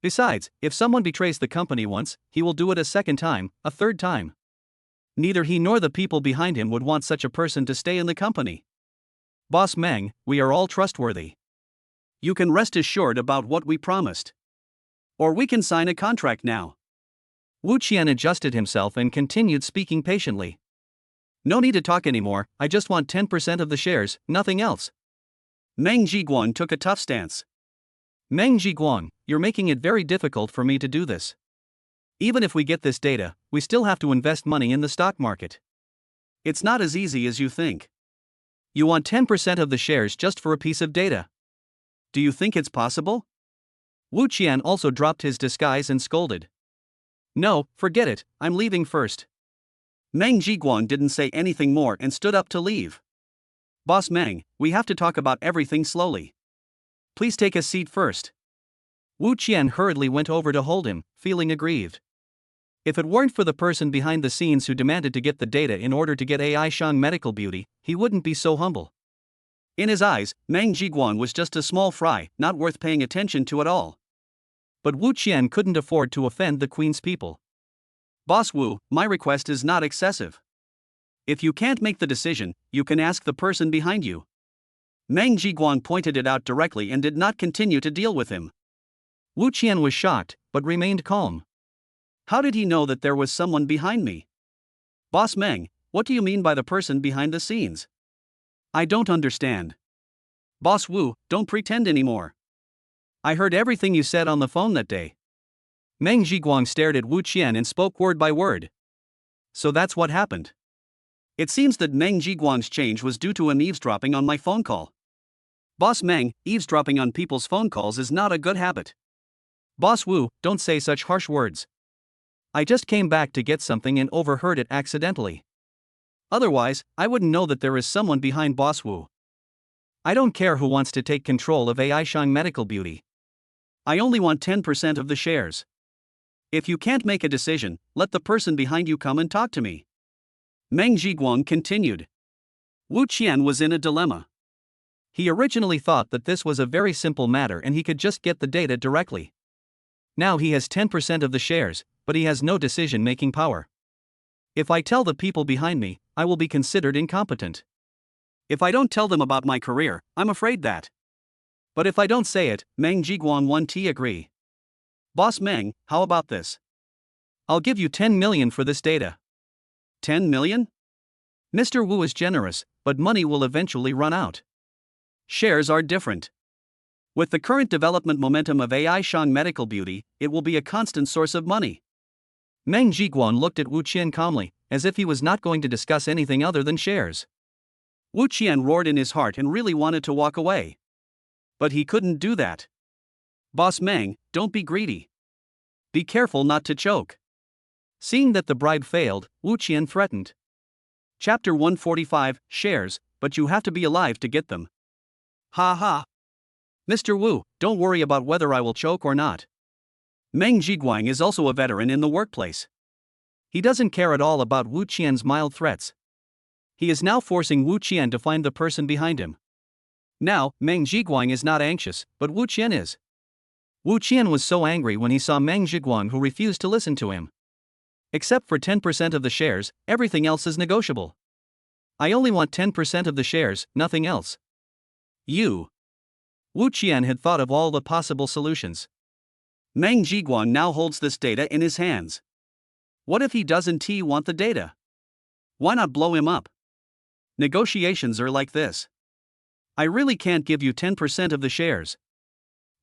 Besides, if someone betrays the company once, he will do it a second time, a third time. Neither he nor the people behind him would want such a person to stay in the company. Boss Meng, we are all trustworthy. You can rest assured about what we promised. Or we can sign a contract now. Wu Qian adjusted himself and continued speaking patiently. No need to talk anymore, I just want 10% of the shares, nothing else. Meng Jiguang took a tough stance. Meng Jiguang, you're making it very difficult for me to do this. Even if we get this data, we still have to invest money in the stock market. It's not as easy as you think. You want 10% of the shares just for a piece of data. Do you think it's possible? Wu Qian also dropped his disguise and scolded. No, forget it, I'm leaving first. Meng Jiguang didn't say anything more and stood up to leave. Boss Meng, we have to talk about everything slowly. Please take a seat first. Wu Qian hurriedly went over to hold him, feeling aggrieved. If it weren't for the person behind the scenes who demanded to get the data in order to get Aishang Medical Beauty, he wouldn't be so humble. In his eyes, Meng Jiguang was just a small fry, not worth paying attention to at all. But Wu Qian couldn't afford to offend the queen's people. Boss Wu, my request is not excessive. If you can't make the decision, you can ask the person behind you. Meng Jiguang pointed it out directly and did not continue to deal with him. Wu Qian was shocked, but remained calm. How did he know that there was someone behind me? Boss Meng, what do you mean by the person behind the scenes? I don't understand. Boss Wu, don't pretend anymore. I heard everything you said on the phone that day. Meng Jiguang stared at Wu Qian and spoke word by word. So that's what happened. It seems that Meng Jiguang's change was due to him eavesdropping on my phone call. Boss Meng, eavesdropping on people's phone calls is not a good habit. Boss Wu, don't say such harsh words. I just came back to get something and overheard it accidentally. Otherwise, I wouldn't know that there is someone behind Boss Wu. I don't care who wants to take control of Aishang Medical Beauty. I only want 10% of the shares. If you can't make a decision, let the person behind you come and talk to me. Meng Jiguang continued. Wu Qian was in a dilemma. He originally thought that this was a very simple matter and he could just get the data directly. Now he has 10% of the shares, but he has no decision-making power. If I tell the people behind me, I will be considered incompetent. If I don't tell them about my career, I'm afraid that. But if I don't say it, Meng Jiguang 1T agree. Boss Meng, how about this? I'll give you 10 million for this data. 10 million? Mr. Wu is generous, but money will eventually run out. Shares are different. With the current development momentum of Aishang Medical Beauty, it will be a constant source of money. Meng Jiguang looked at Wu Qian calmly, as if he was not going to discuss anything other than shares. Wu Qian roared in his heart and really wanted to walk away. But he couldn't do that. Boss Meng, don't be greedy. Be careful not to choke. Seeing that the bribe failed, Wu Qian threatened. Chapter 145, Shares, but you have to be alive to get them. Ha ha. Mr. Wu, don't worry about whether I will choke or not. Meng Jiguang is also a veteran in the workplace. He doesn't care at all about Wu Qian's mild threats. He is now forcing Wu Qian to find the person behind him. Now, Meng Jiguang is not anxious, but Wu Qian is. Wu Qian was so angry when he saw Meng Jiguang who refused to listen to him. Except for 10% of the shares, everything else is negotiable. I only want 10% of the shares, nothing else. You. Wu Qian had thought of all the possible solutions. Meng Jiguang now holds this data in his hands. What if he doesn't want the data? Why not blow him up? Negotiations are like this. I really can't give you 10% of the shares.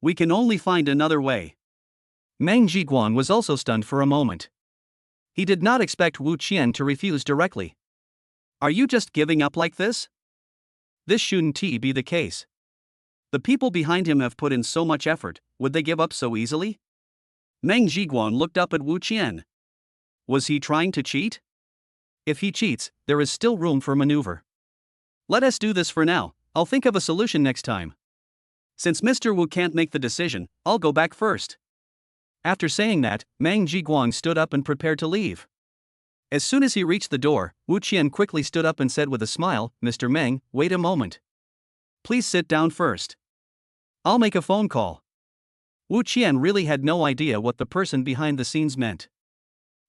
We can only find another way. Meng Jiguang was also stunned for a moment. He did not expect Wu Qian to refuse directly. Are you just giving up like this? This shouldn't be the case. The people behind him have put in so much effort, would they give up so easily? Meng Jiguang looked up at Wu Qian. Was he trying to cheat? If he cheats, there is still room for maneuver. Let us do this for now, I'll think of a solution next time. Since Mr. Wu can't make the decision, I'll go back first. After saying that, Meng Jiguang stood up and prepared to leave. As soon as he reached the door, Wu Qian quickly stood up and said with a smile, Mr. Meng, wait a moment. Please sit down first. I'll make a phone call. Wu Qian really had no idea what the person behind the scenes meant.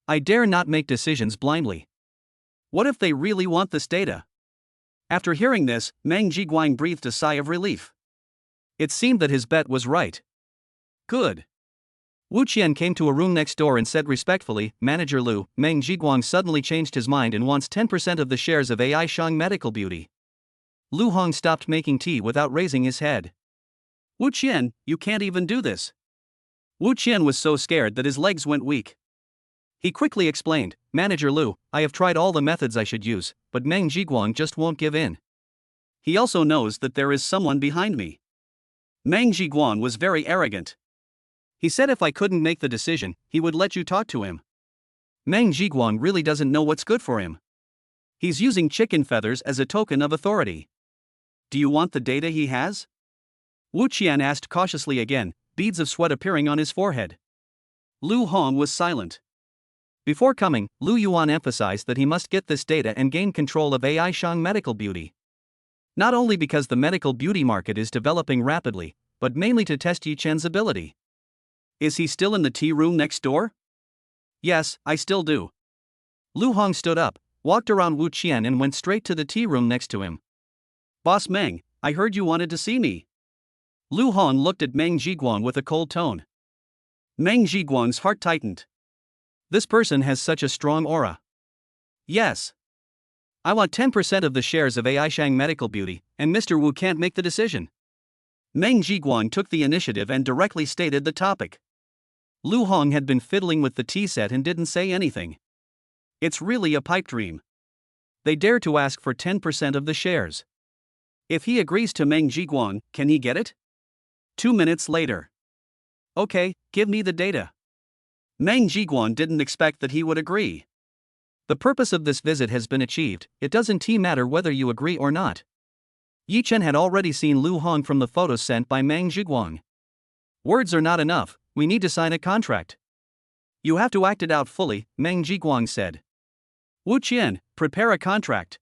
I dare not make decisions blindly. What if they really want this data? After hearing this, Meng Jiguang breathed a sigh of relief. It seemed that his bet was right. Good. Wu Qian came to a room next door and said respectfully, Manager Lu, Meng Jiguang suddenly changed his mind and wants 10% of the shares of Aishang Medical Beauty. Lu Hong stopped making tea without raising his head. Wu Qian, you can't even do this. Wu Qian was so scared that his legs went weak. He quickly explained, Manager Lu, I have tried all the methods I should use, but Meng Jiguang just won't give in. He also knows that there is someone behind me. Meng Jiguang was very arrogant. He said if I couldn't make the decision, he would let you talk to him. Meng Jiguang really doesn't know what's good for him. He's using chicken feathers as a token of authority. Do you want the data he has? Wu Qian asked cautiously again, beads of sweat appearing on his forehead. Lu Hong was silent. Before coming, Lu Yuan emphasized that he must get this data and gain control of Aishang Medical Beauty. Not only because the medical beauty market is developing rapidly, but mainly to test Yi Chen's ability. Is he still in the tea room next door? Yes, I still do. Lu Hong stood up, walked around Wu Qian and went straight to the tea room next to him. Boss Meng, I heard you wanted to see me. Lu Hong looked at Meng Zhiguang with a cold tone. Meng Zhiguang's heart tightened. This person has such a strong aura. Yes. I want 10% of the shares of Aishang Medical Beauty, and Mr. Wu can't make the decision. Meng Zhiguang took the initiative and directly stated the topic. Lu Hong had been fiddling with the tea set and didn't say anything. It's really a pipe dream. They dare to ask for 10% of the shares. If he agrees to Meng Zhiguang, can he get it? 2 minutes later. Okay, give me the data. Meng Zhiguang didn't expect that he would agree. The purpose of this visit has been achieved, it doesn't matter whether you agree or not. Yi Chen had already seen Lu Hong from the photos sent by Meng Zhiguang. Words are not enough, we need to sign a contract. You have to act it out fully, Meng Zhiguang said. Wu Qian, prepare a contract.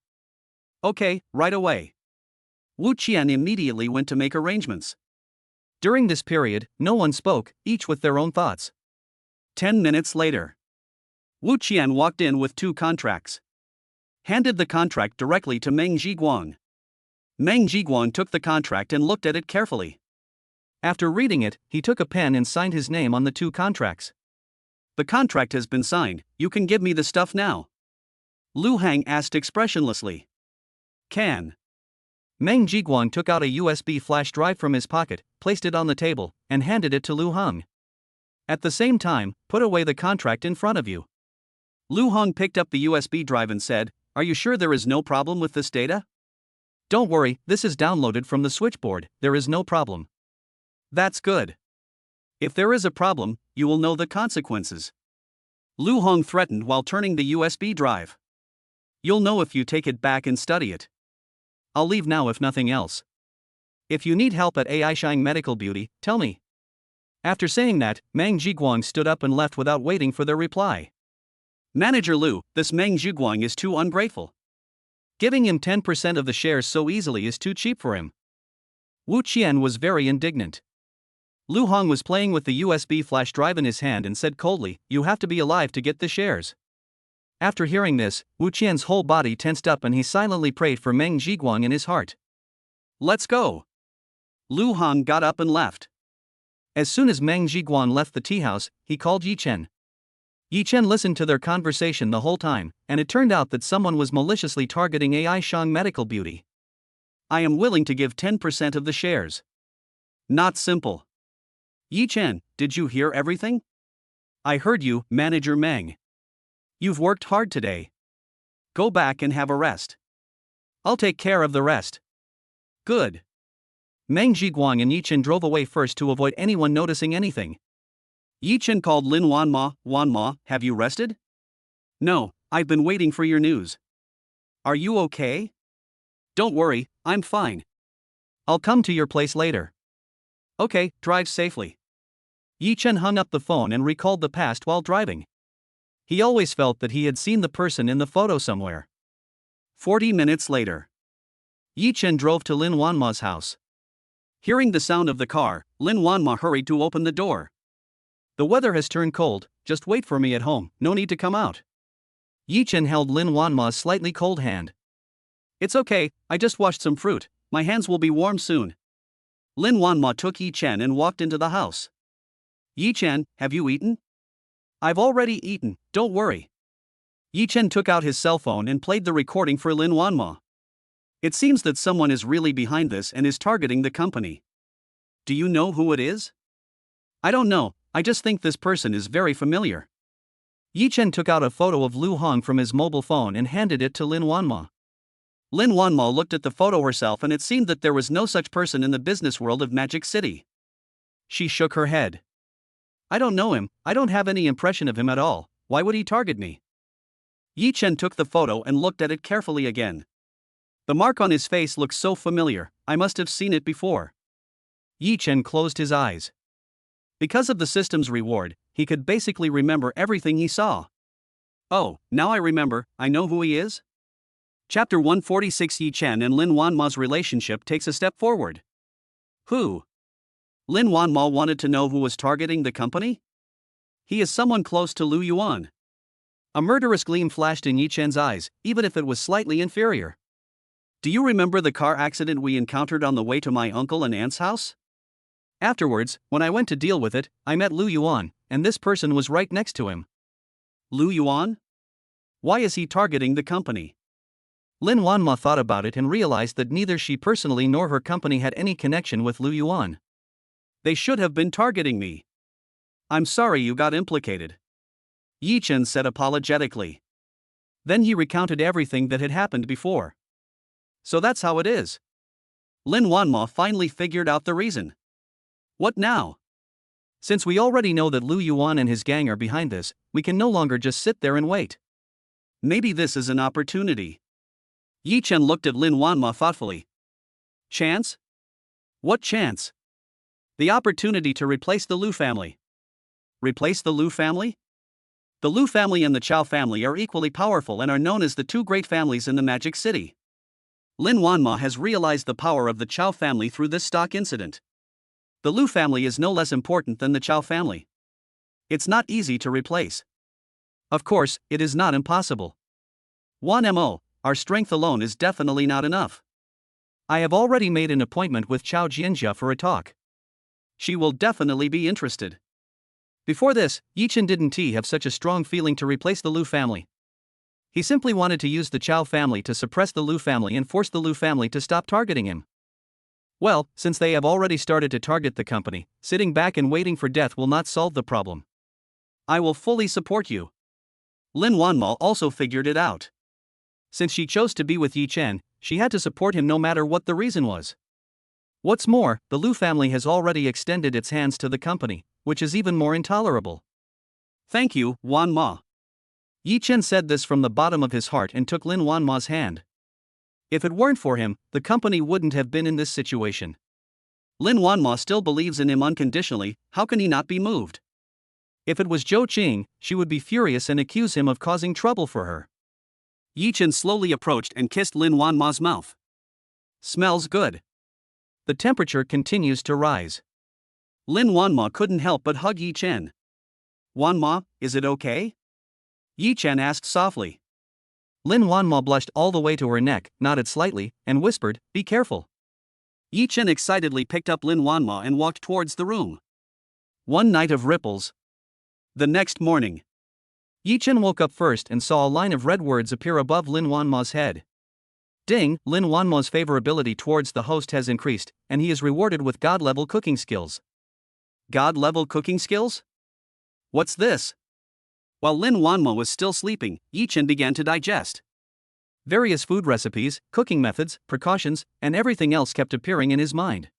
Okay, right away. Wu Qian immediately went to make arrangements. During this period, no one spoke, each with their own thoughts. 10 minutes later. Wu Qian walked in with 2 contracts. Handed the contract directly to Meng Zhiguang. Meng Zhiguang took the contract and looked at it carefully. After reading it, he took a pen and signed his name on the 2 contracts. The contract has been signed, you can give me the stuff now. Lu Hang asked expressionlessly. Can. Meng Zhiguang took out a USB flash drive from his pocket, placed it on the table, and handed it to Lu Hong. At the same time, put away the contract in front of you. Lu Hong picked up the USB drive and said, Are you sure there is no problem with this data? Don't worry, this is downloaded from the switchboard, there is no problem. That's good. If there is a problem, you will know the consequences. Lu Hong threatened while turning the USB drive. You'll know if you take it back and study it. I'll leave now if nothing else. If you need help at Aishang Medical Beauty, tell me. After saying that, Meng Zhiguang stood up and left without waiting for their reply. Manager Lu, this Meng Zhiguang is too ungrateful. Giving him 10% of the shares so easily is too cheap for him. Wu Qian was very indignant. Lu Hong was playing with the USB flash drive in his hand and said coldly, You have to be alive to get the shares. After hearing this, Wu Qian's whole body tensed up and he silently prayed for Meng Zhiguang in his heart. Let's go. Lu Hong got up and left. As soon as Meng Zhiguang left the tea house, he called Yi Chen. Yi Chen listened to their conversation the whole time, and it turned out that someone was maliciously targeting Aishang Medical Beauty. I am willing to give 10% of the shares. Not simple. Yi Chen, did you hear everything? I heard you, Manager Meng. You've worked hard today. Go back and have a rest. I'll take care of the rest. Good. Meng Zhiguang and Yi Chen drove away first to avoid anyone noticing anything. Yi Chen called Lin Wanma, have you rested? No, I've been waiting for your news. Are you okay? Don't worry, I'm fine. I'll come to your place later. Okay, drive safely. Yi Chen hung up the phone and recalled the past while driving. He always felt that he had seen the person in the photo somewhere. 40 minutes later. Yi Chen drove to Lin Wanma's house. Hearing the sound of the car, Lin Wanma hurried to open the door. The weather has turned cold, just wait for me at home, no need to come out. Yi Chen held Lin Wanma's slightly cold hand. It's okay, I just washed some fruit, my hands will be warm soon. Lin Wanma took Yi Chen and walked into the house. Yi Chen, have you eaten? I've already eaten, don't worry. Yi Chen took out his cell phone and played the recording for Lin Wanma. It seems that someone is really behind this and is targeting the company. Do you know who it is? I don't know, I just think this person is very familiar. Yi Chen took out a photo of Lu Hong from his mobile phone and handed it to Lin Wanma. Lin Wanma looked at the photo herself and it seemed that there was no such person in the business world of Magic City. She shook her head. I don't know him, I don't have any impression of him at all, why would he target me? Yi Chen took the photo and looked at it carefully again. The mark on his face looks so familiar, I must have seen it before. Yi Chen closed his eyes. Because of the system's reward, he could basically remember everything he saw. Oh, now I remember, I know who he is? Chapter 146. Yi Chen and Lin Wanma's relationship takes a step forward. Who? Lin Wanma wanted to know who was targeting the company? He is someone close to Lu Yuan. A murderous gleam flashed in Yi Chen's eyes, even if it was slightly inferior. Do you remember the car accident we encountered on the way to my uncle and aunt's house? Afterwards, when I went to deal with it, I met Lu Yuan, and this person was right next to him. Lu Yuan? Why is he targeting the company? Lin Wanma thought about it and realized that neither she personally nor her company had any connection with Lu Yuan. They should have been targeting me. I'm sorry you got implicated, Yi Chen said apologetically. Then he recounted everything that had happened before. So that's how it is. Lin Wanma finally figured out the reason. What now? Since we already know that Lu Yuan and his gang are behind this, we can no longer just sit there and wait. Maybe this is an opportunity. Yi Chen looked at Lin Wanma thoughtfully. Chance? What chance? The opportunity to replace the Lu family. Replace the Lu family? The Lu family and the Chao family are equally powerful and are known as the two great families in the Magic City. Lin Wanma has realized the power of the Chao family through this stock incident. The Lu family is no less important than the Chao family. It's not easy to replace. Of course, it is not impossible. 1mo, our strength alone is definitely not enough. I have already made an appointment with Chao Jianjia for a talk. She will definitely be interested. Before this, Yi Chen didn't have such a strong feeling to replace the Lu family. He simply wanted to use the Chao family to suppress the Lu family and force the Lu family to stop targeting him. Well, since they have already started to target the company, sitting back and waiting for death will not solve the problem. I will fully support you. Lin Wanma also figured it out. Since she chose to be with Yi Chen, she had to support him no matter what the reason was. What's more, the Lu family has already extended its hands to the company, which is even more intolerable. Thank you, Wanma. Yi Chen said this from the bottom of his heart and took Lin Wanma's hand. If it weren't for him, the company wouldn't have been in this situation. Lin Wanma still believes in him unconditionally, how can he not be moved? If it was Zhou Qing, she would be furious and accuse him of causing trouble for her. Yi Chen slowly approached and kissed Lin Wanma's mouth. Smells good. The temperature continues to rise. Lin Wanma couldn't help but hug Yi Chen. Wanma, is it okay? Yi Chen asked softly. Lin Wanma blushed all the way to her neck, nodded slightly, and whispered, be careful. Yi Chen excitedly picked up Lin Wanma and walked towards the room. One night of ripples. The next morning, Yi Chen woke up first and saw a line of red words appear above Lin Wanma's head. Ding, Lin Wanma's favorability towards the host has increased, and he is rewarded with God-level cooking skills. God-level cooking skills? What's this? While Lin Wanma was still sleeping, Yi Chen began to digest. Various food recipes, cooking methods, precautions, and everything else kept appearing in his mind.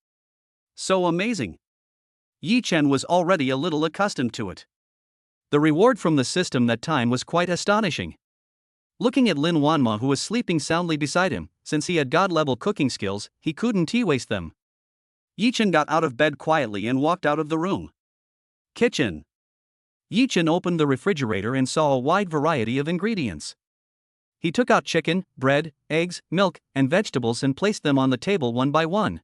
So amazing. Yi Chen was already a little accustomed to it. The reward from the system that time was quite astonishing. Looking at Lin Wanma, who was sleeping soundly beside him, since he had God-level cooking skills, he couldn't waste them. Yi Chen got out of bed quietly and walked out of the room. Kitchen. Yi Chen opened the refrigerator and saw a wide variety of ingredients. He took out chicken, bread, eggs, milk, and vegetables and placed them on the table one by one.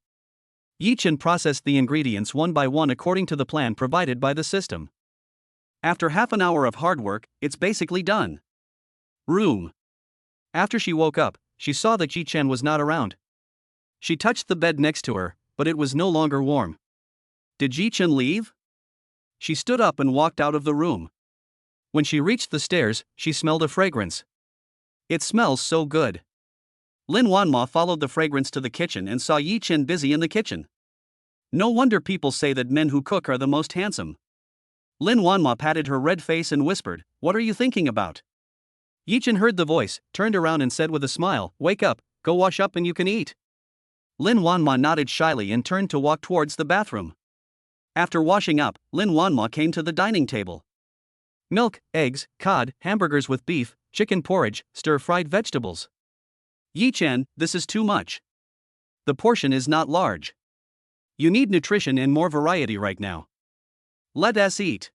Yi Chen processed the ingredients one by one according to the plan provided by the system. After half an hour of hard work, it's basically done. Room. After she woke up, she saw that Yi Chen was not around. She touched the bed next to her, but it was no longer warm. Did Yi Chen leave? She stood up and walked out of the room. When she reached the stairs, she smelled a fragrance. It smells so good. Lin Wanma followed the fragrance to the kitchen and saw Yi Chen busy in the kitchen. No wonder people say that men who cook are the most handsome. Lin Wanma patted her red face and whispered, "What are you thinking about?" Yi Chen heard the voice, turned around and said with a smile, "Wake up, go wash up and you can eat." Lin Wanma nodded shyly and turned to walk towards the bathroom. After washing up, Lin Wanma came to the dining table. Milk, eggs, cod, hamburgers with beef, chicken porridge, stir-fried vegetables. Yi Chen, this is too much. The portion is not large. You need nutrition and more variety right now. Let us eat.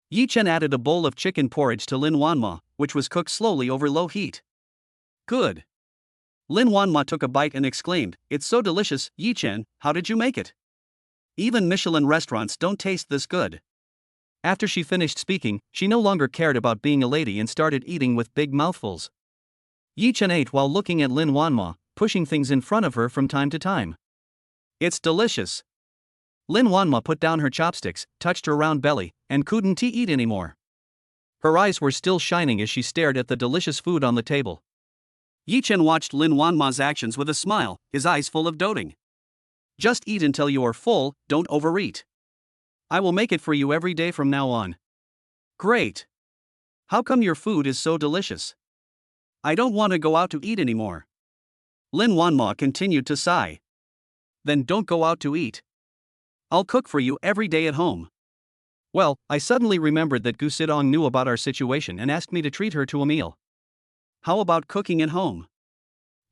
Yi Chen added a bowl of chicken porridge to Lin Wanma, which was cooked slowly over low heat. Good. Lin Wanma took a bite and exclaimed, "It's so delicious, Yi Chen, how did you make it?" Even Michelin restaurants don't taste this good. After she finished speaking, she no longer cared about being a lady and started eating with big mouthfuls. Yi Chen ate while looking at Lin Wanma, pushing things in front of her from time to time. It's delicious. Lin Wanma put down her chopsticks, touched her round belly, and couldn't eat anymore. Her eyes were still shining as she stared at the delicious food on the table. Yi Chen watched Lin Wanma's actions with a smile, his eyes full of doting. Just eat until you are full, don't overeat. I will make it for you every day from now on. Great. How come your food is so delicious? I don't want to go out to eat anymore. Lin Wanma continued to sigh. Then don't go out to eat. I'll cook for you every day at home. Well, I suddenly remembered that Gu Sidong knew about our situation and asked me to treat her to a meal. How about cooking at home?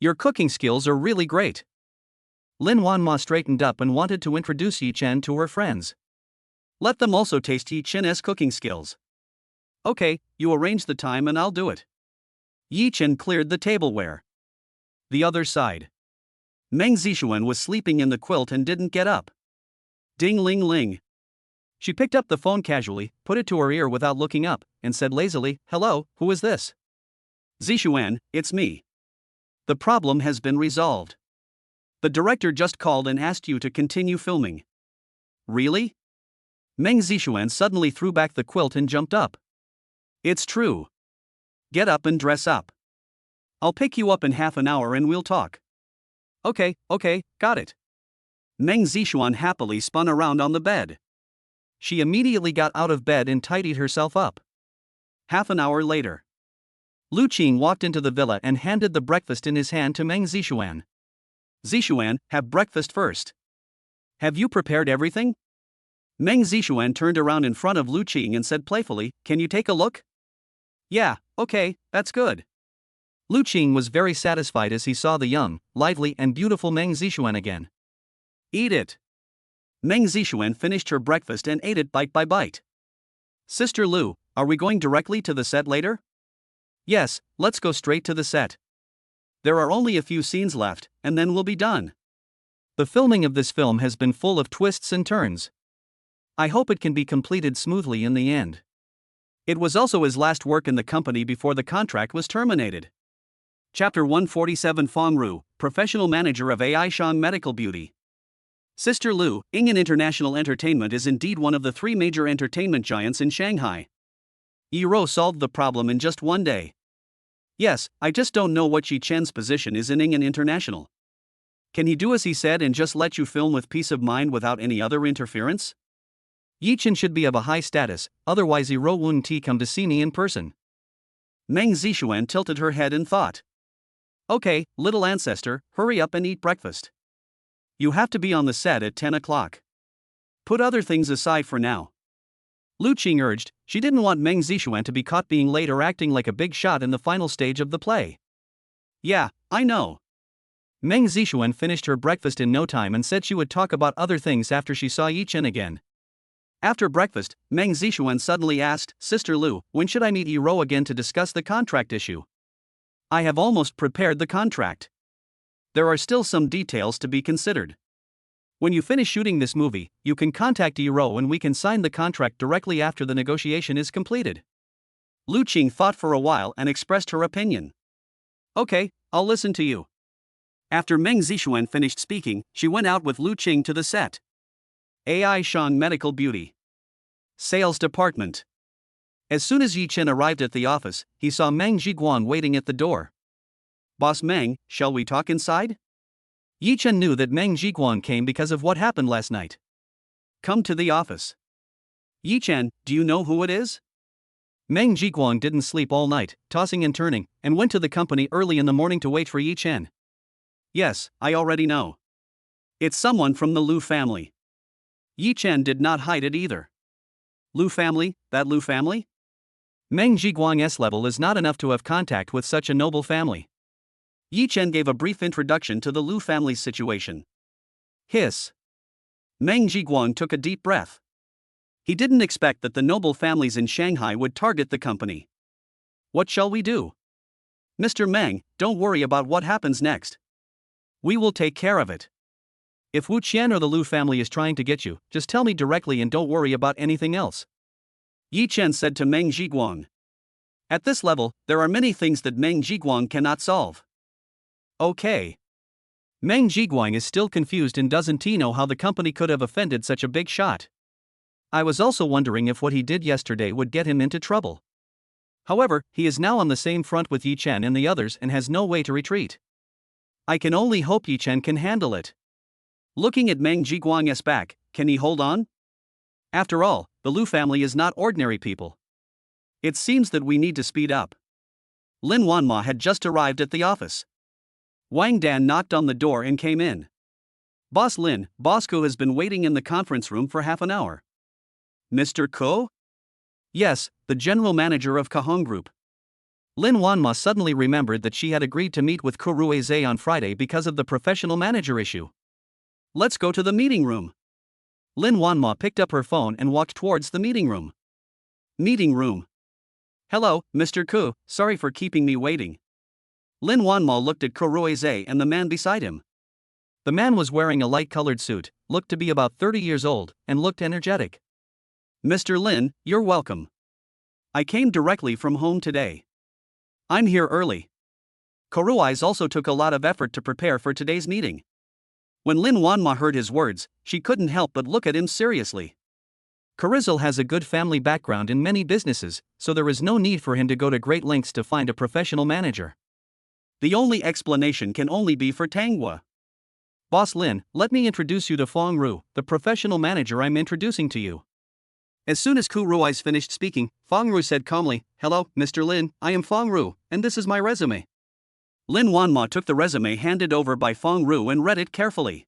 Your cooking skills are really great. Lin Wanma straightened up and wanted to introduce Yi Chen to her friends. Let them also taste Yi Chen's cooking skills. Okay, you arrange the time and I'll do it. Yi Chen cleared the tableware. The other side. Meng Zixuan was sleeping in the quilt and didn't get up. Ding ling ling. She picked up the phone casually, put it to her ear without looking up, and said lazily, "Hello, who is this?" Zixuan, it's me. The problem has been resolved. The director just called and asked you to continue filming. Really? Meng Zixuan suddenly threw back the quilt and jumped up. It's true. Get up and dress up. I'll pick you up in half an hour and we'll talk. Okay, got it. Meng Zixuan happily spun around on the bed. She immediately got out of bed and tidied herself up. Half an hour later. Lu Qing walked into the villa and handed the breakfast in his hand to Meng Zixuan. Zixuan, have breakfast first. Have you prepared everything? Meng Zixuan turned around in front of Lu Qing and said playfully, "Can you take a look?" Yeah, okay, that's good. Lu Qing was very satisfied as he saw the young, lively and beautiful Meng Zixuan again. Eat it. Meng Zixuan finished her breakfast and ate it bite by bite. Sister Lu, are we going directly to the set later? Yes, let's go straight to the set. There are only a few scenes left, and then we'll be done. The filming of this film has been full of twists and turns. I hope it can be completed smoothly in the end. It was also his last work in the company before the contract was terminated. Chapter 147 Fong Ru, Professional Manager of AI Shan Medical Beauty. Sister Lu, Ingen International Entertainment is indeed one of the three major entertainment giants in Shanghai. Yi Ro solved the problem in just one day. Yes, I just don't know what Yi Chen's position is in Ingen International. Can he do as he said and just let you film with peace of mind without any other interference? Yi Chen should be of a high status, otherwise Yi Ro wouldn't come to see me in person. Meng Zixuan tilted her head and thought. Okay, little ancestor, hurry up and eat breakfast. You have to be on the set at 10 o'clock. Put other things aside for now. Lu Qing urged. She didn't want Meng Zixuan to be caught being late or acting like a big shot in the final stage of the play. Yeah, I know. Meng Zixuan finished her breakfast in no time and said she would talk about other things after she saw Yi Chen again. After breakfast, Meng Zixuan suddenly asked, Sister Lu, when should I meet Yi Ro again to discuss the contract issue? I have almost prepared the contract. There are still some details to be considered. When you finish shooting this movie, you can contact Yi Ro and we can sign the contract directly after the negotiation is completed. Lu Qing thought for a while and expressed her opinion. Okay, I'll listen to you. After Meng Zixuan finished speaking, she went out with Lu Qing to the set. AI Shan Medical Beauty. Sales Department. As soon as Yi Chen arrived at the office, he saw Meng Zhiguan waiting at the door. Boss Meng, shall we talk inside? Yi Chen knew that Meng Zhiguan came because of what happened last night. Come to the office. Yi Chen, do you know who it is? Meng Zhiguan didn't sleep all night, tossing and turning, and went to the company early in the morning to wait for Yi Chen. Yes, I already know. It's someone from the Lu family. Yi Chen did not hide it either. Lu family, that Lu family? Meng Zhiguan's level is not enough to have contact with such a noble family. Yi Chen gave a brief introduction to the Lu family's situation. Hiss. Meng Zhiguan took a deep breath. He didn't expect that the noble families in Shanghai would target the company. What shall we do? Mr. Meng, don't worry about what happens next. We will take care of it. If Wu Qian or the Lu family is trying to get you, just tell me directly and don't worry about anything else. Yi Chen said to Meng Zhiguang. At this level, there are many things that Meng Zhiguang cannot solve. Okay. Meng Zhiguang is still confused and doesn't know how the company could have offended such a big shot. I was also wondering if what he did yesterday would get him into trouble. However, he is now on the same front with Yi Chen and the others and has no way to retreat. I can only hope Yi Chen can handle it. Looking at Meng Zhiguang's back, can he hold on? After all, the Lu family is not ordinary people. It seems that we need to speed up. Lin Wanma had just arrived at the office. Wang Dan knocked on the door and came in. Boss Lin, Boss Ko has been waiting in the conference room for half an hour. Mr. Ko? Yes, the general manager of Kahong Group. Lin Wanma suddenly remembered that she had agreed to meet with Ko Ruizhe on Friday because of the professional manager issue. Let's go to the meeting room. Lin Wanma picked up her phone and walked towards the meeting room. Meeting room. Hello, Mr. Ko, sorry for keeping me waiting. Lin Wanma looked at Ko Ruizhe and the man beside him. The man was wearing a light-colored suit, looked to be about 30 years old, and looked energetic. Mr. Lin, you're welcome. I came directly from home today. I'm here early. Ko Ruizhe also took a lot of effort to prepare for today's meeting. When Lin Wanma heard his words, she couldn't help but look at him seriously. Ko Ruizhe has a good family background in many businesses, so there is no need for him to go to great lengths to find a professional manager. The only explanation can only be for Tanghua. Boss Lin, let me introduce you to Fong Ru, the professional manager I'm introducing to you. As soon as Ko Ruizhe finished speaking, Fong Ru said calmly, "Hello, Mr. Lin, I am Fong Ru, and this is my resume." Lin Wanma took the resume handed over by Fong Ru and read it carefully.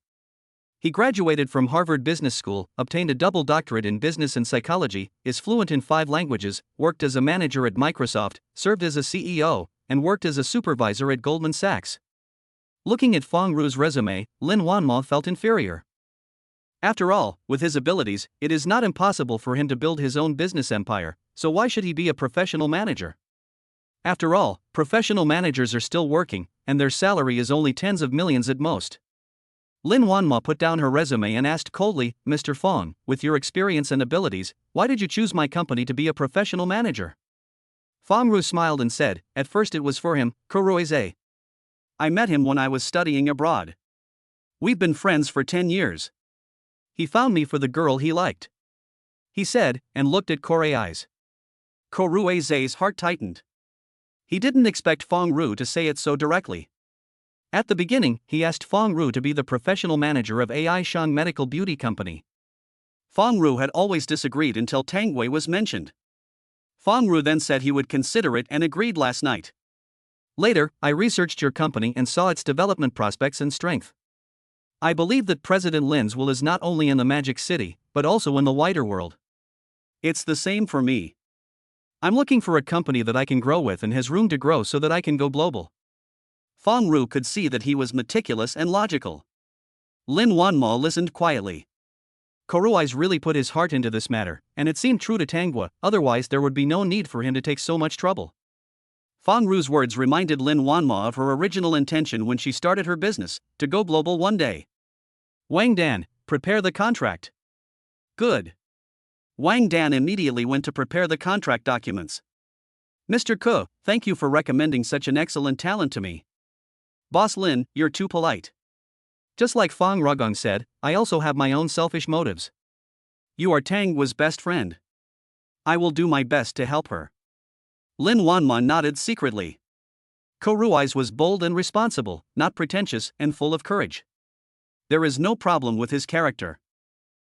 He graduated from Harvard Business School, obtained a double doctorate in business and psychology, is fluent in 5 languages, worked as a manager at Microsoft, served as a CEO, and worked as a supervisor at Goldman Sachs. Looking at Fong Ru's resume, Lin Wanma felt inferior. After all, with his abilities, it is not impossible for him to build his own business empire, so why should he be a professional manager? After all, professional managers are still working, and their salary is only tens of millions at most. Lin Wanma put down her resume and asked coldly, "Mr. Fong, with your experience and abilities, why did you choose my company to be a professional manager?" Fong Ru smiled and said, "At first it was for him, Ko Ruizhe. I met him when I was studying abroad. We've been friends for 10 years. He found me for the girl he liked," he said, and looked at Ko Ruizhe. Ko Ruizhe's heart tightened. He didn't expect Fong Ru to say it so directly. At the beginning, he asked Fong Ru to be the professional manager of AI Shang Medical Beauty Company. Fong Ru had always disagreed until Tangwei was mentioned. Fong Ru then said he would consider it and agreed last night. Later, I researched your company and saw its development prospects and strength. I believe that President Lin's will is not only in the Magic City, but also in the wider world. It's the same for me. I'm looking for a company that I can grow with and has room to grow so that I can go global. Fong Ru could see that he was meticulous and logical. Lin Wanma listened quietly. Ko Ruizhe really put his heart into this matter, and it seemed true to Tanghua, otherwise there would be no need for him to take so much trouble. Fong Ru's words reminded Lin Wanma of her original intention when she started her business, to go global one day. Wang Dan, prepare the contract. Good. Wang Dan immediately went to prepare the contract documents. Mr. Ko, thank you for recommending such an excellent talent to me. Boss Lin, you're too polite. Just like Fong Rugong said, I also have my own selfish motives. You are Tangwa's best friend. I will do my best to help her. Lin Wanma nodded secretly. Ko Ruizhe was bold and responsible, not pretentious and full of courage. There is no problem with his character.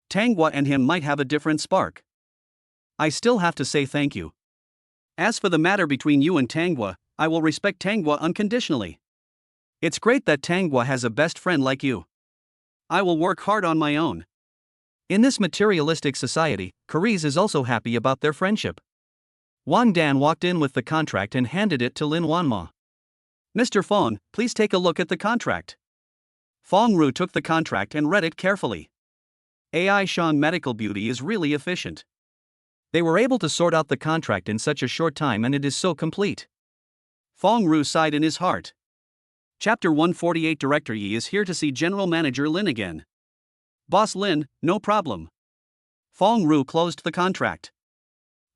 Tanghua and him might have a different spark. I still have to say thank you. As for the matter between you and Tanghua, I will respect Tanghua unconditionally. It's great that Tanghua has a best friend like you. I will work hard on my own. In this materialistic society, Ko Ruizhe is also happy about their friendship. Wang Dan walked in with the contract and handed it to Lin Wanma. Mr. Fong, please take a look at the contract. Fong Ru took the contract and read it carefully. AI Shang Medical Beauty is really efficient. They were able to sort out the contract in such a short time and it is so complete. Fong Ru sighed in his heart. Chapter 148. Director Yi is here to see General Manager Lin again. Boss Lin, no problem. Fong Ru closed the contract.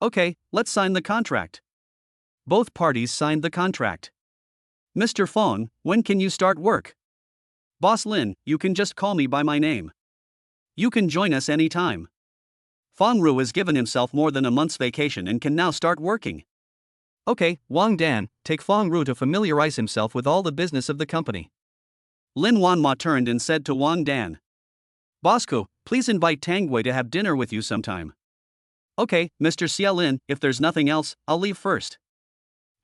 Okay, let's sign the contract. Both parties signed the contract. Mr. Fong, when can you start work? Boss Lin, you can just call me by my name. You can join us anytime. Fong Ru has given himself more than a month's vacation and can now start working. Okay, Wang Dan, take Fong Ru to familiarize himself with all the business of the company. Lin Wanma turned and said to Wang Dan. Bosco, please invite Tang Wei to have dinner with you sometime. Okay, Mr. Xia Lin, if there's nothing else, I'll leave first.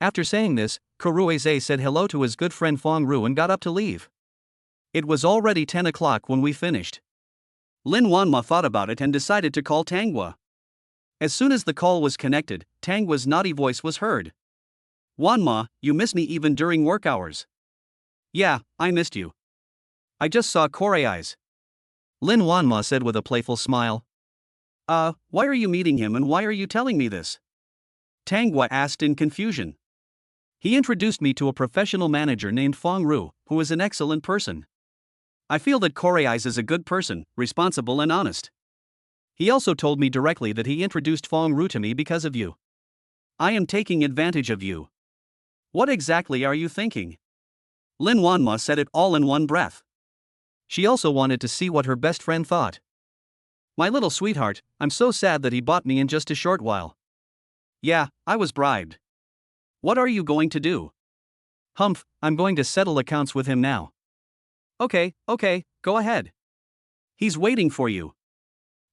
After saying this, Kuruize said hello to his good friend Fong Ru and got up to leave. It was already 10 o'clock when we finished. Lin Wanma thought about it and decided to call Tanghua. As soon as the call was connected, Tanghua's naughty voice was heard. Wanma, you miss me even during work hours. Yeah, I missed you. I just saw Korei's. Lin Wanma said with a playful smile. Why are you meeting him and why are you telling me this? Tanghua asked in confusion. He introduced me to a professional manager named Fong Ru, who is an excellent person. I feel that Korei's is a good person, responsible and honest. He also told me directly that he introduced Fong Ru to me because of you. I am taking advantage of you. What exactly are you thinking? Lin Wanma said it all in one breath. She also wanted to see what her best friend thought. My little sweetheart, I'm so sad that he bought me in just a short while. Yeah, I was bribed. What are you going to do? Humph, I'm going to settle accounts with him now. Okay, go ahead. He's waiting for you.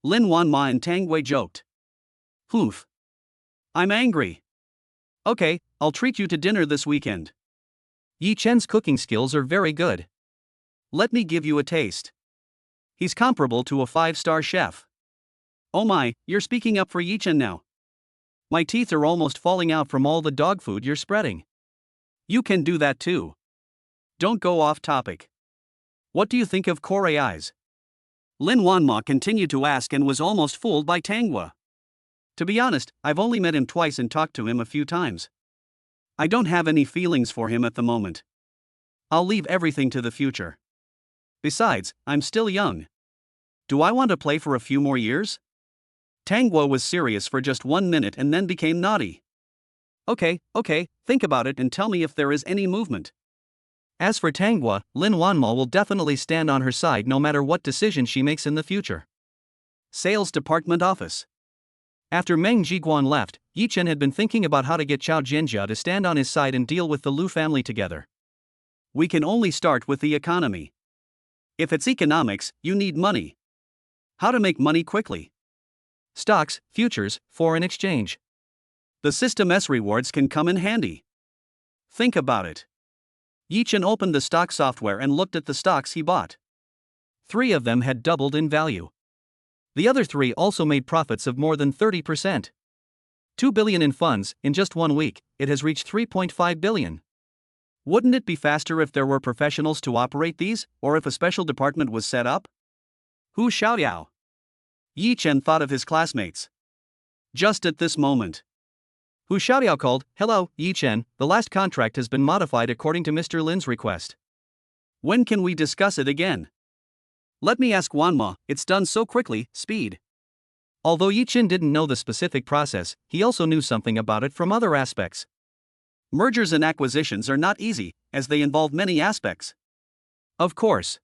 Lin Wanma and Tang Wei joked. Humph. I'm angry. Okay, I'll treat you to dinner this weekend. Yi Chen's cooking skills are very good. Let me give you a taste. He's comparable to a 5-star chef. Oh my, you're speaking up for Yi Chen now. My teeth are almost falling out from all the dog food you're spreading. You can do that too. Don't go off topic. What do you think of Korei's? Lin Wanma continued to ask and was almost fooled by Tanghua. To be honest, I've only met him twice and talked to him a few times. I don't have any feelings for him at the moment. I'll leave everything to the future. Besides, I'm still young. Do I want to play for a few more years? Tanghua was serious for just 1 minute and then became naughty. Okay, think about it and tell me if there is any movement. As for Tanghua, Lin Wanma will definitely stand on her side no matter what decision she makes in the future. Sales Department Office. After Meng Jiguan left, Yi Chen had been thinking about how to get Chao Jianjia to stand on his side and deal with the Lu family together. We can only start with the economy. If it's economics, you need money. How to make money quickly? Stocks, futures, foreign exchange. The system S rewards can come in handy. Think about it. Yi Chen opened the stock software and looked at the stocks he bought. 3 of them had doubled in value. The other 3 also made profits of more than 30%. 2 billion in funds. In just 1 week, it has reached 3.5 billion. Wouldn't it be faster if there were professionals to operate these, or if a special department was set up? Hu Xiaoyao. Yi Chen thought of his classmates. Just at this moment, Hu Xiaoyao called. Hello, Yi Chen, the last contract has been modified according to Mr. Lin's request. When can we discuss it again? Let me ask Wanma, it's done so quickly, speed. Although Yi Chen didn't know the specific process, he also knew something about it from other aspects. Mergers and acquisitions are not easy, as they involve many aspects. Of course.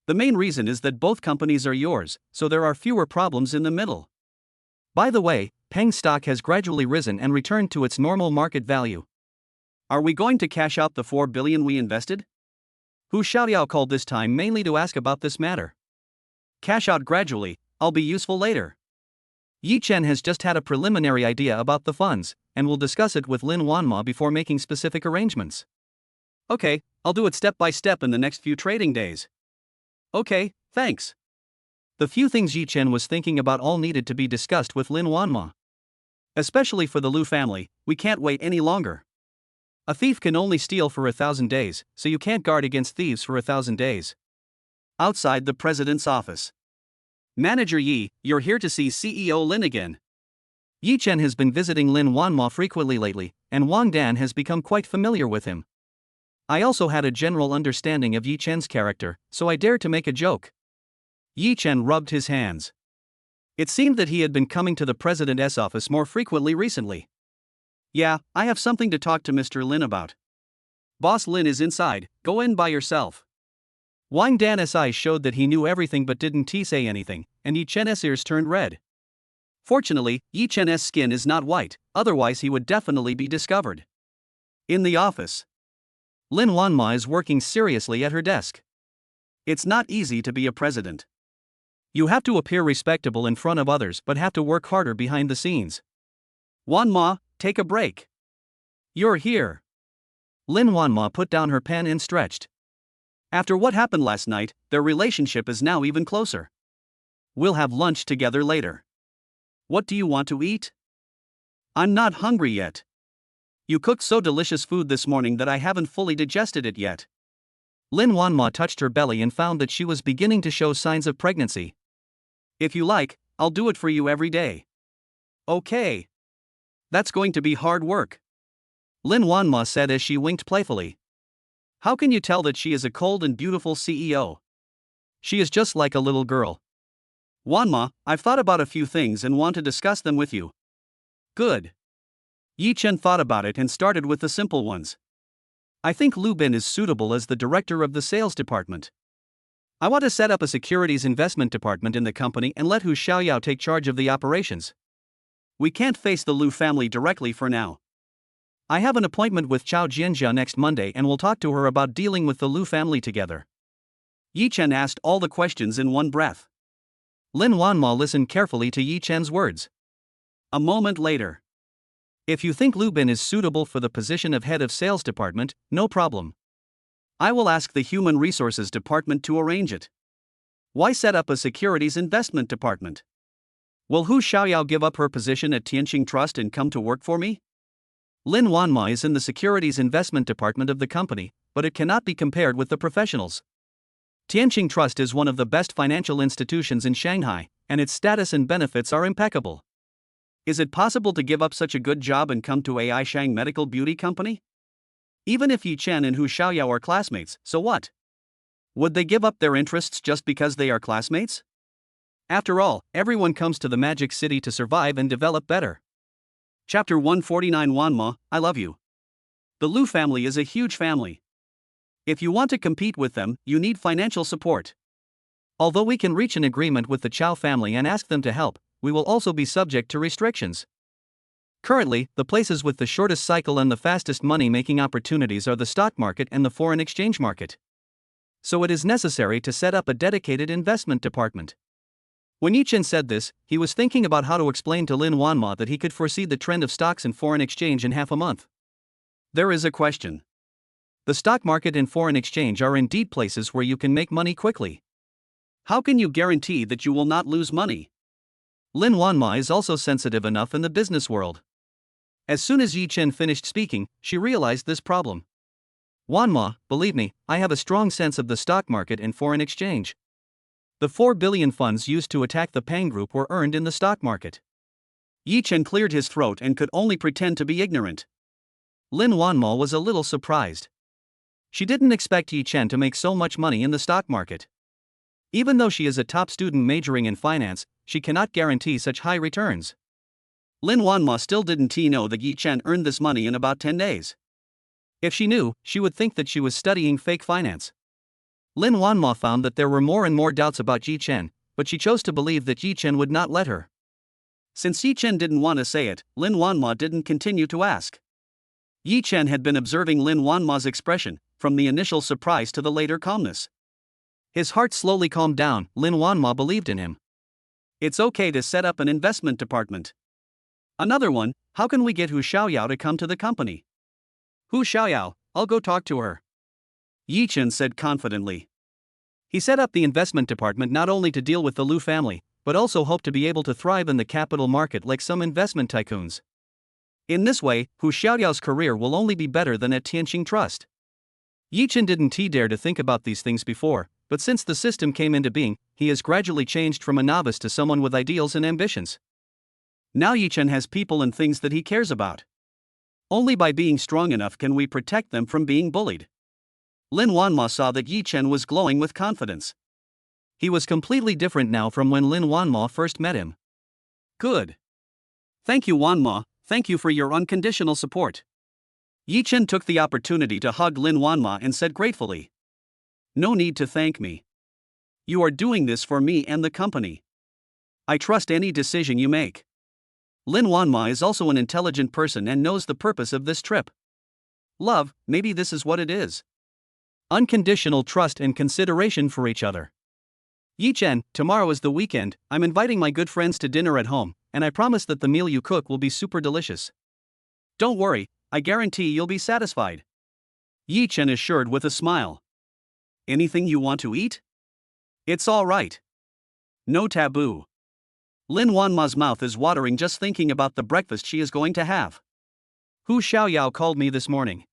The main reason is that both companies are yours, so there are fewer problems in the middle. By the way, Peng's stock has gradually risen and returned to its normal market value. Are we going to cash out the 4 billion we invested? Hu Xiaoyao called this time mainly to ask about this matter. Cash out gradually, I'll be useful later. Yi Chen has just had a preliminary idea about the funds, and will discuss it with Lin Wanma before making specific arrangements. Okay, I'll do it step by step in the next few trading days. Okay, thanks. The few things Yi Chen was thinking about all needed to be discussed with Lin Wanma. Especially for the Lu family, we can't wait any longer. A thief can only steal for 1,000 days, so you can't guard against thieves for 1,000 days. Outside the president's office. Manager Yi, you're here to see CEO Lin again. Yi Chen has been visiting Lin Wanma frequently lately, and Wang Dan has become quite familiar with him. I also had a general understanding of Yi Chen's character, so I dared to make a joke. Yi Chen rubbed his hands. It seemed that he had been coming to the president's office more frequently recently. Yeah, I have something to talk to Mr. Lin about. Boss Lin is inside, go in by yourself. Wang Dan's eyes showed that he knew everything but didn't say anything, and Yi Chen's ears turned red. Fortunately, Yi Chen's skin is not white, otherwise he would definitely be discovered. In the office, Lin Wanma is working seriously at her desk. It's not easy to be a president. You have to appear respectable in front of others but have to work harder behind the scenes. Wanma, take a break. You're here. Lin Wanma put down her pen and stretched. After what happened last night, their relationship is now even closer. We'll have lunch together later. What do you want to eat? I'm not hungry yet. You cooked so delicious food this morning that I haven't fully digested it yet. Lin Wanma touched her belly and found that she was beginning to show signs of pregnancy. If you like, I'll do it for you every day. Okay. That's going to be hard work. Lin Wanma said as she winked playfully. How can you tell that she is a cold and beautiful CEO? She is just like a little girl. Wanma, I've thought about a few things and want to discuss them with you. Good. Yi Chen thought about it and started with the simple ones. I think Lu Bin is suitable as the director of the sales department. I want to set up a securities investment department in the company and let Hu Xiaoyao take charge of the operations. We can't face the Lu family directly for now. I have an appointment with Chao Jianjia next Monday and will talk to her about dealing with the Lu family together. Yi Chen asked all the questions in one breath. Lin Wanma listened carefully to Yi Chen's words. A moment later. If you think Lu Bin is suitable for the position of head of sales department, no problem. I will ask the Human Resources Department to arrange it. Why set up a securities investment department? Will Hu Xiaoyao give up her position at Tianqing Trust and come to work for me? Lin Wanma is in the securities investment department of the company, but it cannot be compared with the professionals. Tianqing Trust is one of the best financial institutions in Shanghai, and its status and benefits are impeccable. Is it possible to give up such a good job and come to AI Shang Medical Beauty Company? Even if Yi Chen and Hu Xiaoyao are classmates, so what? Would they give up their interests just because they are classmates? After all, everyone comes to the Magic City to survive and develop better. Chapter 149 Wanma, I love you. The Lu family is a huge family. If you want to compete with them, you need financial support. Although we can reach an agreement with the Chao family and ask them to help, we will also be subject to restrictions. Currently, the places with the shortest cycle and the fastest money-making opportunities are the stock market and the foreign exchange market. So it is necessary to set up a dedicated investment department. When Yi Chen said this, he was thinking about how to explain to Lin Wanma that he could foresee the trend of stocks and foreign exchange in half a month. There is a question. The stock market and foreign exchange are indeed places where you can make money quickly. How can you guarantee that you will not lose money? Lin Wanma is also sensitive enough in the business world. As soon as Yi Chen finished speaking, she realized this problem. Wanma, believe me, I have a strong sense of the stock market and foreign exchange. The 4 billion funds used to attack the Pang Group were earned in the stock market. Yi Chen cleared his throat and could only pretend to be ignorant. Lin Wanma was a little surprised. She didn't expect Yi Chen to make so much money in the stock market. Even though she is a top student majoring in finance, she cannot guarantee such high returns. Lin Wanma still didn't know that Yi Chen earned this money in about 10 days. If she knew, she would think that she was studying fake finance. Lin Wanma found that there were more and more doubts about Yi Chen, but she chose to believe that Yi Chen would not let her. Since Yi Chen didn't want to say it, Lin Wanma didn't continue to ask. Yi Chen had been observing Lin Wanma's expression, from the initial surprise to the later calmness. His heart slowly calmed down. Lin Wanma believed in him. It's okay to set up an investment department. Another one, how can we get Hu Xiaoyao to come to the company? Hu Xiaoyao, I'll go talk to her. Yi Chen said confidently. He set up the investment department not only to deal with the Lu family, but also hoped to be able to thrive in the capital market like some investment tycoons. In this way, Hu Xiaoyao's career will only be better than at Tianqing Trust. Yi Chen didn't dare to think about these things before, but since the system came into being, he has gradually changed from a novice to someone with ideals and ambitions. Now Yi Chen has people and things that he cares about. Only by being strong enough can we protect them from being bullied. Lin Wanma saw that Yi Chen was glowing with confidence. He was completely different now from when Lin Wanma first met him. Good. Thank you, Wanma, thank you for your unconditional support. Yi Chen took the opportunity to hug Lin Wanma and said gratefully. No need to thank me. You are doing this for me and the company. I trust any decision you make. Lin Wanma is also an intelligent person and knows the purpose of this trip. Love, maybe this is what it is. Unconditional trust and consideration for each other. Yi Chen, tomorrow is the weekend, I'm inviting my good friends to dinner at home, and I promise that the meal you cook will be super delicious. Don't worry, I guarantee you'll be satisfied. Yi Chen assured with a smile. Anything you want to eat? It's all right. No taboo. Lin Wanma's mouth is watering just thinking about the breakfast she is going to have. Hu Xiaoyao called me this morning.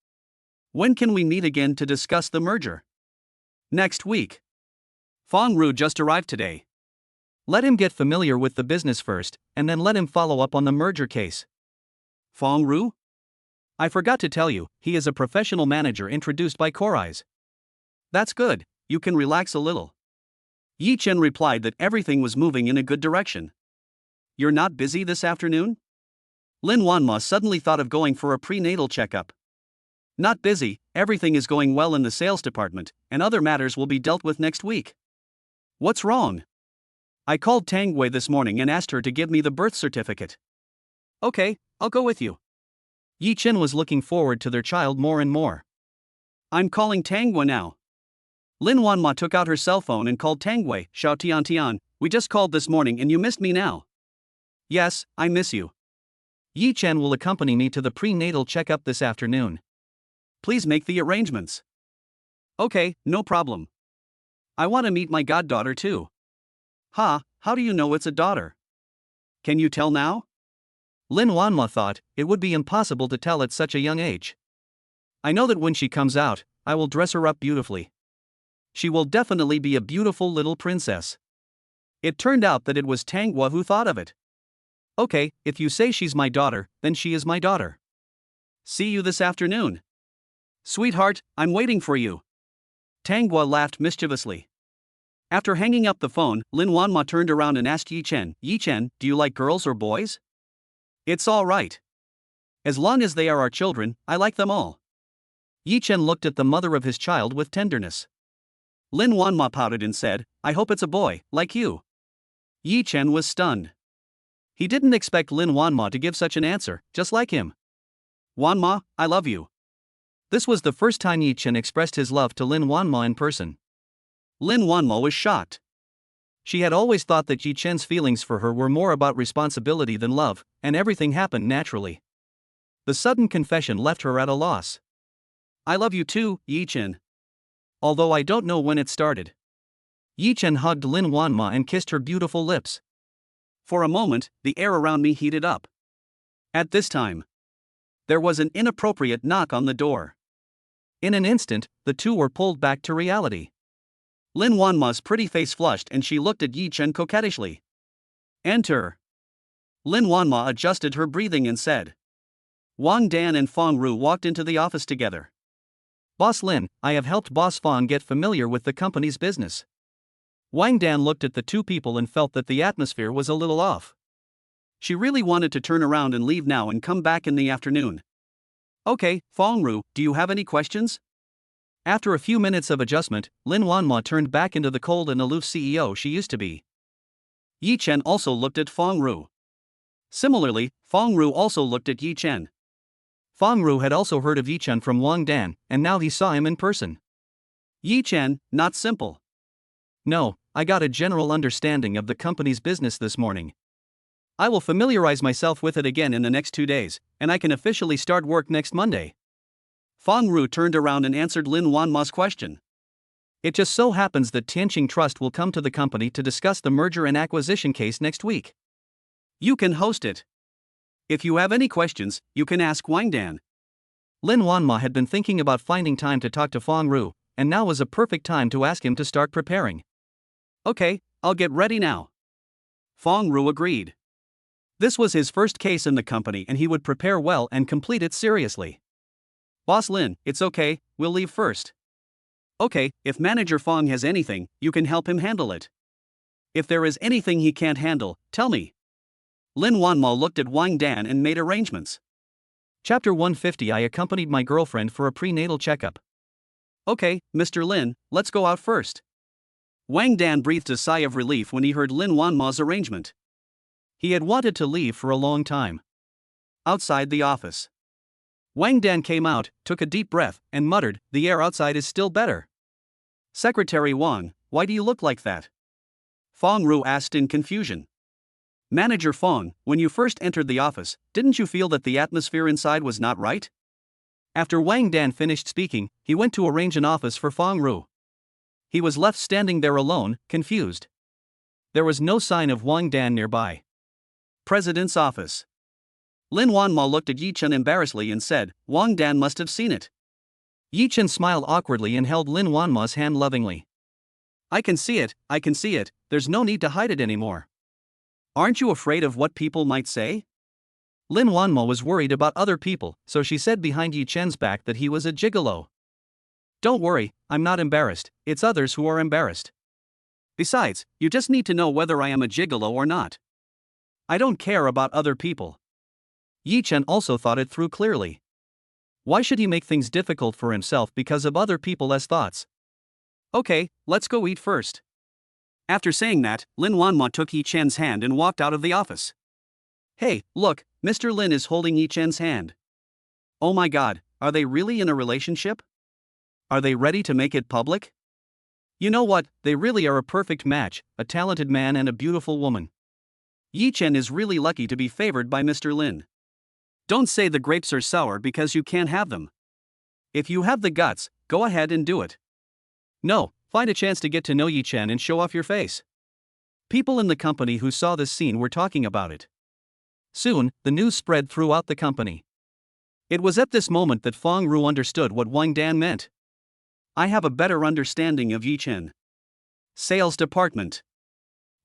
When can we meet again to discuss the merger? Next week. Fong Ru just arrived today. Let him get familiar with the business first, and then let him follow up on the merger case. Fong Ru? I forgot to tell you, he is a professional manager introduced by Korais. That's good, you can relax a little. Yi Chen replied that everything was moving in a good direction. You're not busy this afternoon? Lin Wanma suddenly thought of going for a prenatal checkup. Not busy, everything is going well in the sales department, and other matters will be dealt with next week. What's wrong? I called Tang Wei this morning and asked her to give me the birth certificate. Okay, I'll go with you. Yi Chen was looking forward to their child more and more. I'm calling Tang Wei now. Lin Wanma took out her cell phone and called Tang Wei. Xiao Tian Tian, we just called this morning and you missed me now. Yes, I miss you. Yi Chen will accompany me to the prenatal checkup this afternoon. Please make the arrangements. Okay, no problem. I want to meet my goddaughter too. Ha, how do you know it's a daughter? Can you tell now? Lin Wanma thought it would be impossible to tell at such a young age. I know that when she comes out, I will dress her up beautifully. She will definitely be a beautiful little princess. It turned out that it was Tang Hua who thought of it. Okay, if you say she's my daughter, then she is my daughter. See you this afternoon. Sweetheart, I'm waiting for you. Tang Hua laughed mischievously. After hanging up the phone, Lin Wanma turned around and asked Yi Chen, do you like girls or boys? It's all right. As long as they are our children, I like them all. Yi Chen looked at the mother of his child with tenderness. Lin Wanma pouted and said, I hope it's a boy, like you. Yi Chen was stunned. He didn't expect Lin Wanma to give such an answer, just like him. Wanma, I love you. This was the first time Yi Chen expressed his love to Lin Wanma in person. Lin Wanma was shocked. She had always thought that Yi Chen's feelings for her were more about responsibility than love, and everything happened naturally. The sudden confession left her at a loss. I love you too, Yi Chen. Although I don't know when it started. Yi Chen hugged Lin Wanma and kissed her beautiful lips. For a moment, the air around me heated up. At this time, there was an inappropriate knock on the door. In an instant, the two were pulled back to reality. Lin Wanma's pretty face flushed and she looked at Yi Chen coquettishly. Enter. Lin Wanma adjusted her breathing and said. Wang Dan and Fong Ru walked into the office together. Boss Lin, I have helped Boss Fong get familiar with the company's business. Wang Dan looked at the two people and felt that the atmosphere was a little off. She really wanted to turn around and leave now and come back in the afternoon. Okay, Fong Ru, do you have any questions? After a few minutes of adjustment, Lin Wanma turned back into the cold and aloof CEO she used to be. Yi Chen also looked at Fong Ru. Similarly, Fong Ru also looked at Yi Chen. Fong Ru had also heard of Yi Chen from Wang Dan, and now he saw him in person. Yi Chen, not simple. No, I got a general understanding of the company's business this morning. I will familiarize myself with it again in the next 2 days, and I can officially start work next Monday. Fong Ru turned around and answered Lin Wanma's question. It just so happens that Tianqing Trust will come to the company to discuss the merger and acquisition case next week. You can host it. If you have any questions, you can ask Wang Dan. Lin Wanma had been thinking about finding time to talk to Fong Ru, and now was a perfect time to ask him to start preparing. Okay, I'll get ready now. Fong Ru agreed. This was his first case in the company and he would prepare well and complete it seriously. Boss Lin, it's okay, we'll leave first. Okay, if Manager Fong has anything, you can help him handle it. If there is anything he can't handle, tell me. Lin Wanmo looked at Wang Dan and made arrangements. Chapter 150. I accompanied my girlfriend for a prenatal checkup. Okay, Mr. Lin, let's go out first. Wang Dan breathed a sigh of relief when he heard Lin Wanmo's arrangement. He had wanted to leave for a long time. Outside the office, Wang Dan came out, took a deep breath, and muttered, "The air outside is still better." "Secretary Wang, why do you look like that?" Fong Ru asked in confusion. "Manager Fong, when you first entered the office, didn't you feel that the atmosphere inside was not right?" After Wang Dan finished speaking, he went to arrange an office for Fong Ru. He was left standing there alone, confused. There was no sign of Wang Dan nearby. President's office. Lin Wanmo looked at Yi Chen embarrassedly and said, "Wang Dan must have seen it." Yi Chen smiled awkwardly and held Lin Wanmo's hand lovingly. I can see it, there's no need to hide it anymore." "Aren't you afraid of what people might say?" Lin Wanmo was worried about other people, so she said behind Yi Chen's back that he was a gigolo. "Don't worry, I'm not embarrassed, it's others who are embarrassed. Besides, you just need to know whether I am a gigolo or not. I don't care about other people." Yi Chen also thought it through clearly. Why should he make things difficult for himself because of other people's thoughts? "Okay, let's go eat first." After saying that, Lin Wanmo took Yi Chen's hand and walked out of the office. "Hey, look, Mr. Lin is holding Yi Chen's hand. Oh my god, are they really in a relationship? Are they ready to make it public? You know what, they really are a perfect match, a talented man and a beautiful woman. Yi Chen is really lucky to be favored by Mr. Lin. Don't say the grapes are sour because you can't have them. If you have the guts, go ahead and do it. No, find a chance to get to know Yi Chen and show off your face." People in the company who saw this scene were talking about it. Soon, the news spread throughout the company. It was at this moment that Fong Ru understood what Wang Dan meant. "I have a better understanding of Yi Chen. Sales department.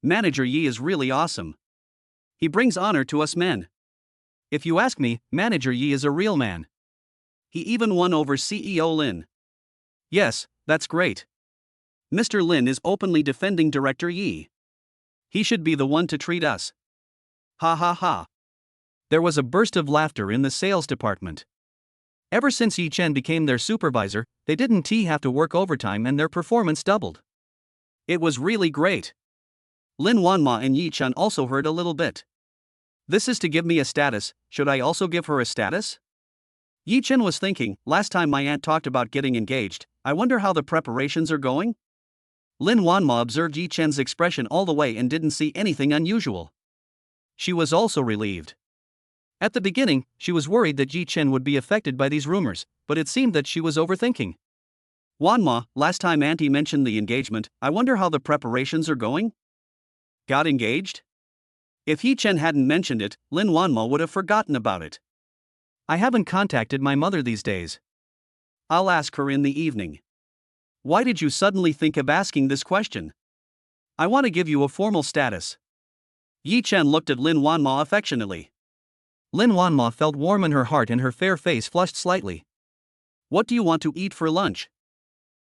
Manager Yi is really awesome. He brings honor to us men. If you ask me, Manager Yi is a real man. He even won over CEO Lin. Yes, that's great. Mr. Lin is openly defending Director Yi. He should be the one to treat us. Ha ha ha." There was a burst of laughter in the sales department. Ever since Yi Chen became their supervisor, they didn't have to work overtime and their performance doubled. It was really great. Lin Wanma and Yi Chen also heard a little bit. "This is to give me a status, should I also give her a status?" Yi Chen was thinking, last time my aunt talked about getting engaged, I wonder how the preparations are going? Lin Wanma observed Yi Chen's expression all the way and didn't see anything unusual. She was also relieved. At the beginning, she was worried that Yi Chen would be affected by these rumors, but it seemed that she was overthinking. "Wanma, last time Auntie mentioned the engagement, I wonder how the preparations are going?" Got engaged? If Yi Chen hadn't mentioned it, Lin Wanmo would have forgotten about it. "I haven't contacted my mother these days. I'll ask her in the evening." "Why did you suddenly think of asking this question?" "I want to give you a formal status." Yi Chen looked at Lin Wanmo affectionately. Lin Wanmo felt warm in her heart and her fair face flushed slightly. "What do you want to eat for lunch?"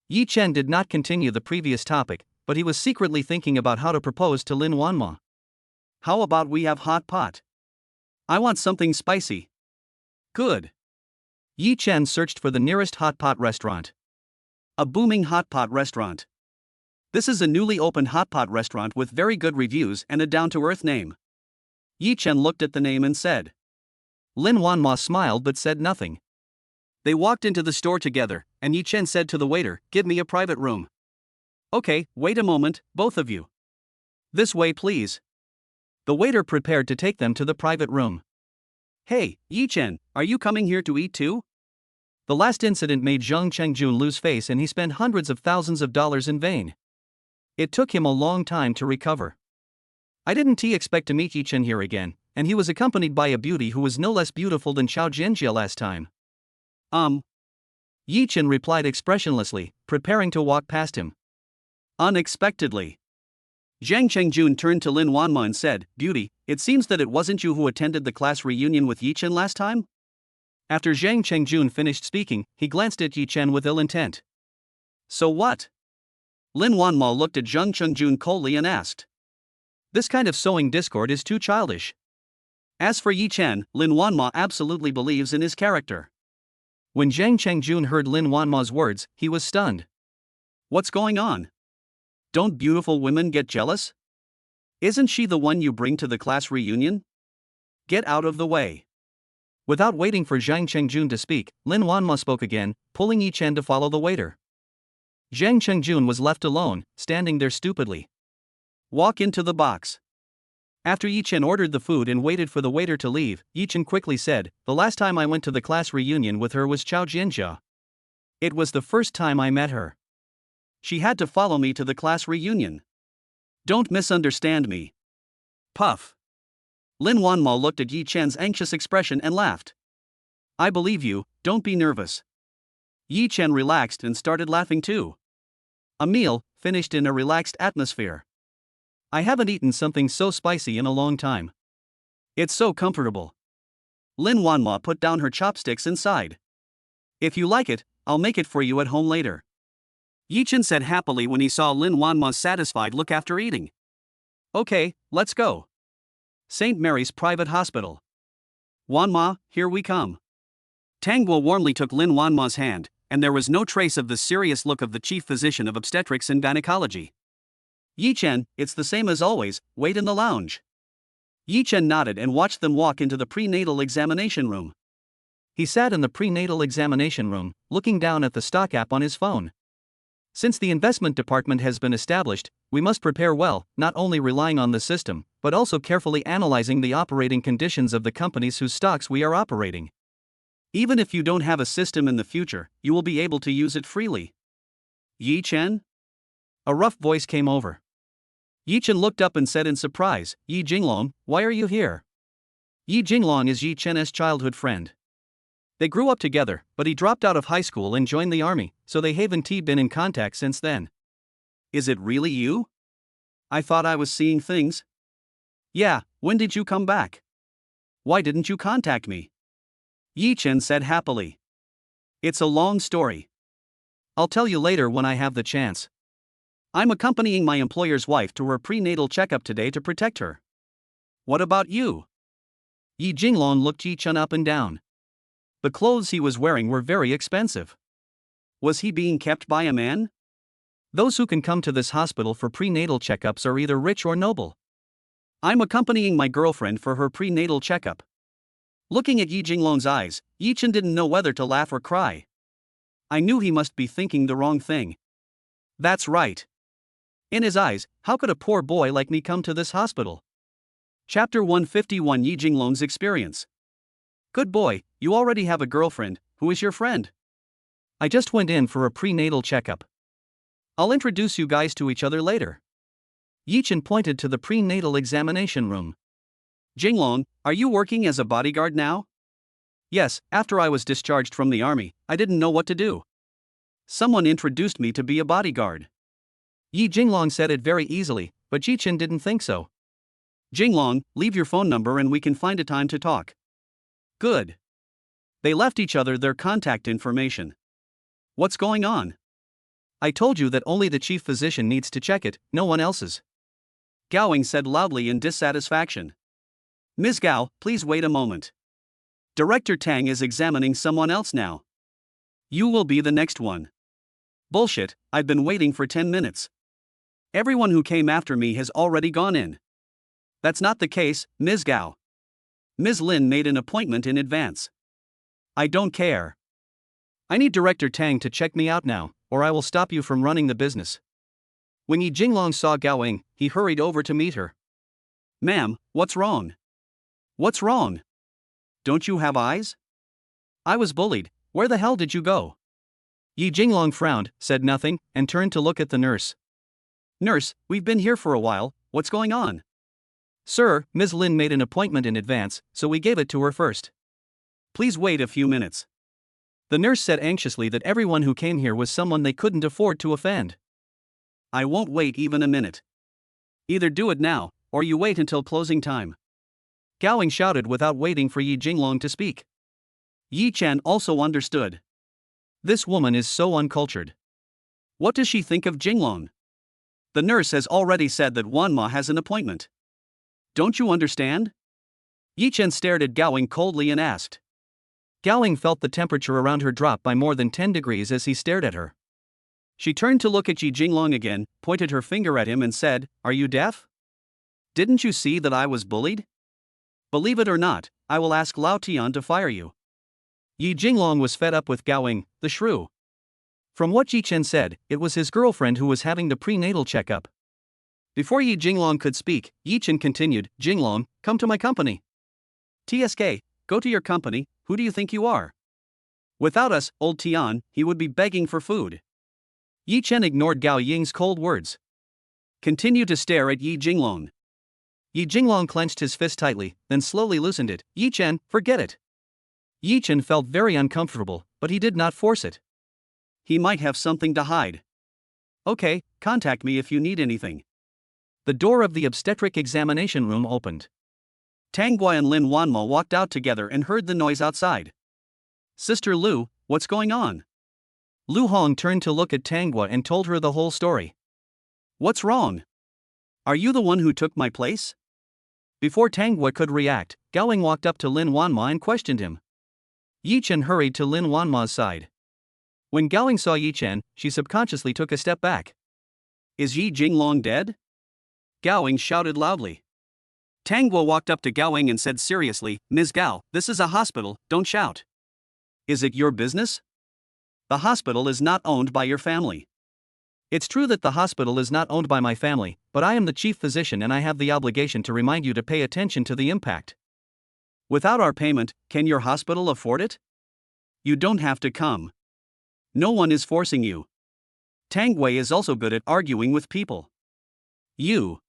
Yi Chen did not continue the previous topic, but he was secretly thinking about how to propose to Lin Wanmo. "How about we have hot pot? I want something spicy." "Good." Yi Chen searched for the nearest hot pot restaurant. A booming hot pot restaurant. This is a newly opened hot pot restaurant with very good reviews and a down-to-earth name. Yi Chen looked at the name and said. Lin Wanma smiled but said nothing. They walked into the store together, and Yi Chen said to the waiter, "Give me a private room." "Okay, wait a moment, both of you. This way please." The waiter prepared to take them to the private room. "Hey, Yi Chen, are you coming here to eat too?" The last incident made Zhang Chengjun lose face and he spent hundreds of thousands of dollars in vain. It took him a long time to recover. I didn't expect to meet Yi Chen here again, and he was accompanied by a beauty who was no less beautiful than Xiao Jianjia last time. Yi Chen replied expressionlessly, preparing to walk past him. Unexpectedly, Zhang Chengjun turned to Lin Wanma and said, "Beauty, it seems that it wasn't you who attended the class reunion with Yi Chen last time?" After Zhang Chengjun finished speaking, he glanced at Yi Chen with ill intent. So what? Lin Wanma looked at Zheng Chengjun coldly and asked. This kind of sewing discord is too childish. As for Yi Chen, Lin Wanma absolutely believes in his character. When Zhang Chengjun heard Lin Wanma's words, he was stunned. What's going on? Don't beautiful women get jealous? Isn't she the one you bring to the class reunion? Get out of the way. Without waiting for Zhang Chengjun to speak, Lin Wanma spoke again, pulling Yi Chen to follow the waiter. Zhang Chengjun was left alone, standing there stupidly. Walk into the box. After Yi Chen ordered the food and waited for the waiter to leave, Yi Chen quickly said, "The last time I went to the class reunion with her was Chao Jianjia. It was the first time I met her. She had to follow me to the class reunion. Don't misunderstand me." Puff. Lin Wanma looked at Yi Chen's anxious expression and laughed. "I believe you, don't be nervous." Yi Chen relaxed and started laughing too. A meal finished in a relaxed atmosphere. I haven't eaten something so spicy in a long time. It's so comfortable. Lin Wanma put down her chopsticks and sighed. If you like it, I'll make it for you at home later. Yi Chen said happily when he saw Lin Wanma's satisfied look after eating. Okay, let's go. St. Mary's Private Hospital. Wanma, here we come. Tang Guo warmly took Lin Wanma's hand, and there was no trace of the serious look of the chief physician of obstetrics and gynecology. Yi Chen, it's the same as always, wait in the lounge. Yi Chen nodded and watched them walk into the prenatal examination room. He sat in the prenatal examination room, looking down at the stock app on his phone. Since the investment department has been established, we must prepare well, not only relying on the system, but also carefully analyzing the operating conditions of the companies whose stocks we are operating. Even if you don't have a system in the future, you will be able to use it freely. Yi Chen? A rough voice came over. Yi Chen looked up and said in surprise, Yi Jinglong, why are you here? Yi Jinglong is Yi Chen's childhood friend. They grew up together, but he dropped out of high school and joined the army, so they haven't been in contact since then. Is it really you? I thought I was seeing things. Yeah, when did you come back? Why didn't you contact me? Yi Chen said happily. It's a long story. I'll tell you later when I have the chance. I'm accompanying my employer's wife to her prenatal checkup today to protect her. What about you? Yi Jinglong looked Yi Chen up and down. The clothes he was wearing were very expensive. Was he being kept by a man? Those who can come to this hospital for prenatal checkups are either rich or noble. I'm accompanying my girlfriend for her prenatal checkup. Looking at Yi Jinglong's eyes, Yi Chen didn't know whether to laugh or cry. I knew he must be thinking the wrong thing. That's right. In his eyes, how could a poor boy like me come to this hospital? Chapter 151 Yi Jinglong's experience. Good boy, you already have a girlfriend. Who is your friend? I just went in for a prenatal checkup. I'll introduce you guys to each other later. Yi Chen pointed to the prenatal examination room. Jinglong, are you working as a bodyguard now? Yes, after I was discharged from the army, I didn't know what to do. Someone introduced me to be a bodyguard. Yi Jinglong said it very easily, but Yi Chen didn't think so. Jinglong, leave your phone number and we can find a time to talk. Good. They left each other their contact information. What's going on? I told you that only the chief physician needs to check it, no one else's. Gowing said loudly in dissatisfaction. Ms. Gao, please wait a moment. Director Tang is examining someone else now. You will be the next one. Bullshit, I've been waiting for 10 minutes. Everyone who came after me has already gone in. That's not the case, Ms. Gao. Ms. Lin made an appointment in advance. I don't care. I need Director Tang to check me out now, or I will stop you from running the business. When Yi Jinglong saw Gao Ying, he hurried over to meet her. Ma'am, what's wrong? What's wrong? Don't you have eyes? I was bullied, where the hell did you go? Yi Jinglong frowned, said nothing, and turned to look at the nurse. Nurse, we've been here for a while, what's going on? Sir, Ms. Lin made an appointment in advance, so we gave it to her first. Please wait a few minutes. The nurse said anxiously that everyone who came here was someone they couldn't afford to offend. I won't wait even a minute. Either do it now, or you wait until closing time. Gowing shouted without waiting for Yi Jinglong to speak. Yi Chen also understood. This woman is so uncultured. What does she think of Jinglong? The nurse has already said that Wanma has an appointment. Don't you understand? Yi Chen stared at Gowing coldly and asked. Gowing felt the temperature around her drop by more than 10 degrees as he stared at her. She turned to look at Yi Jinglong again, pointed her finger at him and said, "Are you deaf? Didn't you see that I was bullied? Believe it or not, I will ask Lao Tian to fire you." Yi Jinglong was fed up with Gowing, the shrew. From what Yi Chen said, it was his girlfriend who was having the prenatal checkup. Before Yi Jinglong could speak, Yi Chen continued, "Jinglong, come to my company." "TSK, go to your company, who do you think you are? Without us, old Tian, he would be begging for food." Yi Chen ignored Gao Ying's cold words. Continue to stare at Yi Jinglong. Yi Jinglong clenched his fist tightly, then slowly loosened it. "Yi Chen, forget it." Yi Chen felt very uncomfortable, but he did not force it. He might have something to hide. "Okay, contact me if you need anything." The door of the obstetric examination room opened. Tang Guai and Lin Wanmo walked out together and heard the noise outside. "Sister Lu, what's going on?" Lu Hong turned to look at Tang Guai and told her the whole story. "What's wrong? Are you the one who took my place?" Before Tang Guai could react, Gowing walked up to Lin Wanma and questioned him. Yi Chen hurried to Lin Wanma's side. When Gowing saw Yi Chen, she subconsciously took a step back. "Is Yi Jinglong dead?" Gowing shouted loudly. Tang Guo walked up to Gowing and said seriously, "Ms. Gao, this is a hospital, don't shout." "Is it your business? The hospital is not owned by your family." "It's true that the hospital is not owned by my family, but I am the chief physician and I have the obligation to remind you to pay attention to the impact." "Without our payment, can your hospital afford it? You don't have to come. No one is forcing you." Tang Wei is also good at arguing with people. "You."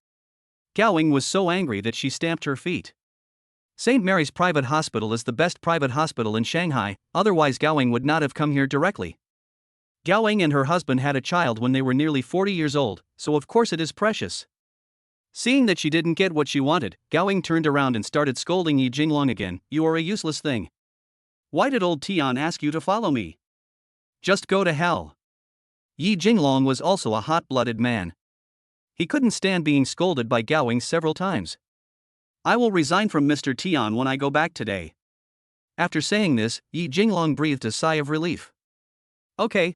Gowing was so angry that she stamped her feet. St. Mary's Private Hospital is the best private hospital in Shanghai, otherwise Gowing would not have come here directly. Gowing and her husband had a child when they were nearly 40 years old, so of course it is precious. Seeing that she didn't get what she wanted, Gowing turned around and started scolding Yi Jinglong again. "You are a useless thing. Why did old Tian ask you to follow me? Just go to hell." Yi Jinglong was also a hot-blooded man. He couldn't stand being scolded by Gowing several times. "I will resign from Mr. Tian when I go back today." After saying this, Yi Jinglong breathed a sigh of relief. Okay.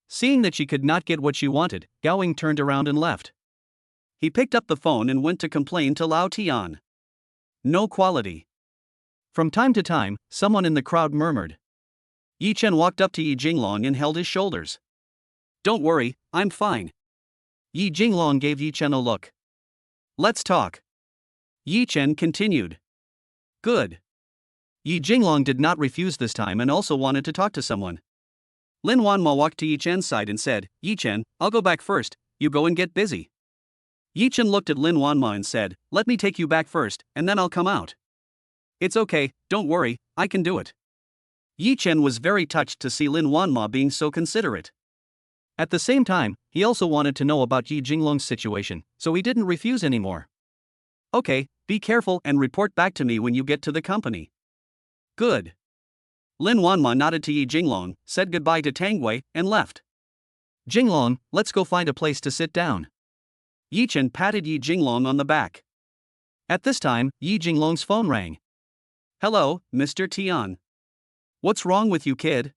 Seeing that she could not get what she wanted, Gowing turned around and left. He picked up the phone and went to complain to Lao Tian. "No quality." From time to time, someone in the crowd murmured. Yi Chen walked up to Yi Jinglong and held his shoulders. "Don't worry, I'm fine." Yi Jinglong gave Yi Chen a look. "Let's talk." Yi Chen continued. "Good." Yi Jinglong did not refuse this time and also wanted to talk to someone. Lin Wanma walked to Yi Chen's side and said, "Yi Chen, I'll go back first, you go and get busy." Yi Chen looked at Lin Wanma and said, "Let me take you back first, and then I'll come out." "It's okay, don't worry, I can do it." Yi Chen was very touched to see Lin Wanma being so considerate. At the same time, he also wanted to know about Yi Jinglong's situation, so he didn't refuse anymore. "Okay, be careful and report back to me when you get to the company." "Good." Lin Wanma nodded to Yi Jinglong, said goodbye to Tang Wei, and left. "Jinglong, let's go find a place to sit down." Yi Chen patted Yi Jinglong on the back. At this time, Yi Jinglong's phone rang. "Hello, Mr. Tian. What's wrong with you, kid?"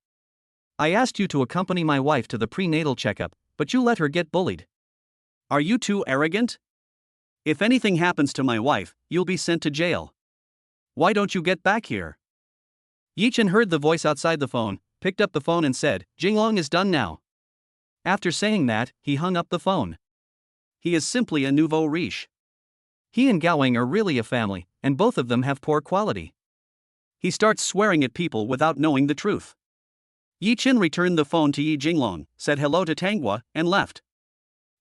"I asked you to accompany my wife to the prenatal checkup, but you let her get bullied." "Are you too arrogant? If anything happens to my wife, you'll be sent to jail. Why don't you get back here?" Yi Chen heard the voice outside the phone, picked up the phone and said, "Jinglong is done now." After saying that, he hung up the phone. He is simply a nouveau riche. He and Gowing are really a family, and both of them have poor quality. He starts swearing at people without knowing the truth. Yi Chen returned the phone to Yi Jinglong, said hello to Tang Guo, and left.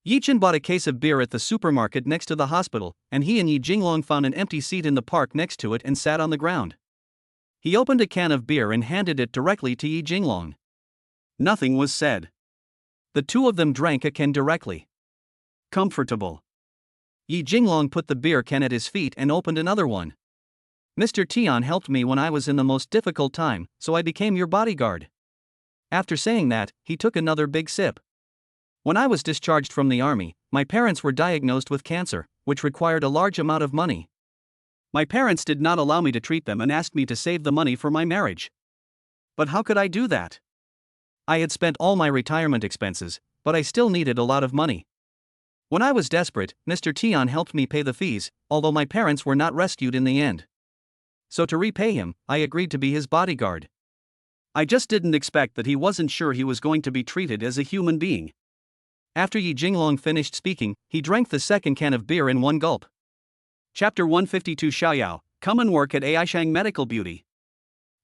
Yi Chen bought a case of beer at the supermarket next to the hospital, and he and Yi Jinglong found an empty seat in the park next to it and sat on the ground. He opened a can of beer and handed it directly to Yi Jinglong. Nothing was said. The two of them drank a can directly. Comfortable. Yi Jinglong put the beer can at his feet and opened another one. "Mr. Tian helped me when I was in the most difficult time, so I became your bodyguard." After saying that, he took another big sip. When I was discharged from the army, my parents were diagnosed with cancer, which required a large amount of money. My parents did not allow me to treat them and asked me to save the money for my marriage. But how could I do that? I had spent all my retirement expenses, but I still needed a lot of money. When I was desperate, Mr. Tion helped me pay the fees, although my parents were not rescued in the end. So to repay him, I agreed to be his bodyguard. I just didn't expect that he wasn't sure he was going to be treated as a human being. After Yi Jinglong finished speaking, he drank the second can of beer in one gulp. Chapter 152 Xiaoyao, come and work at Aishang Medical Beauty.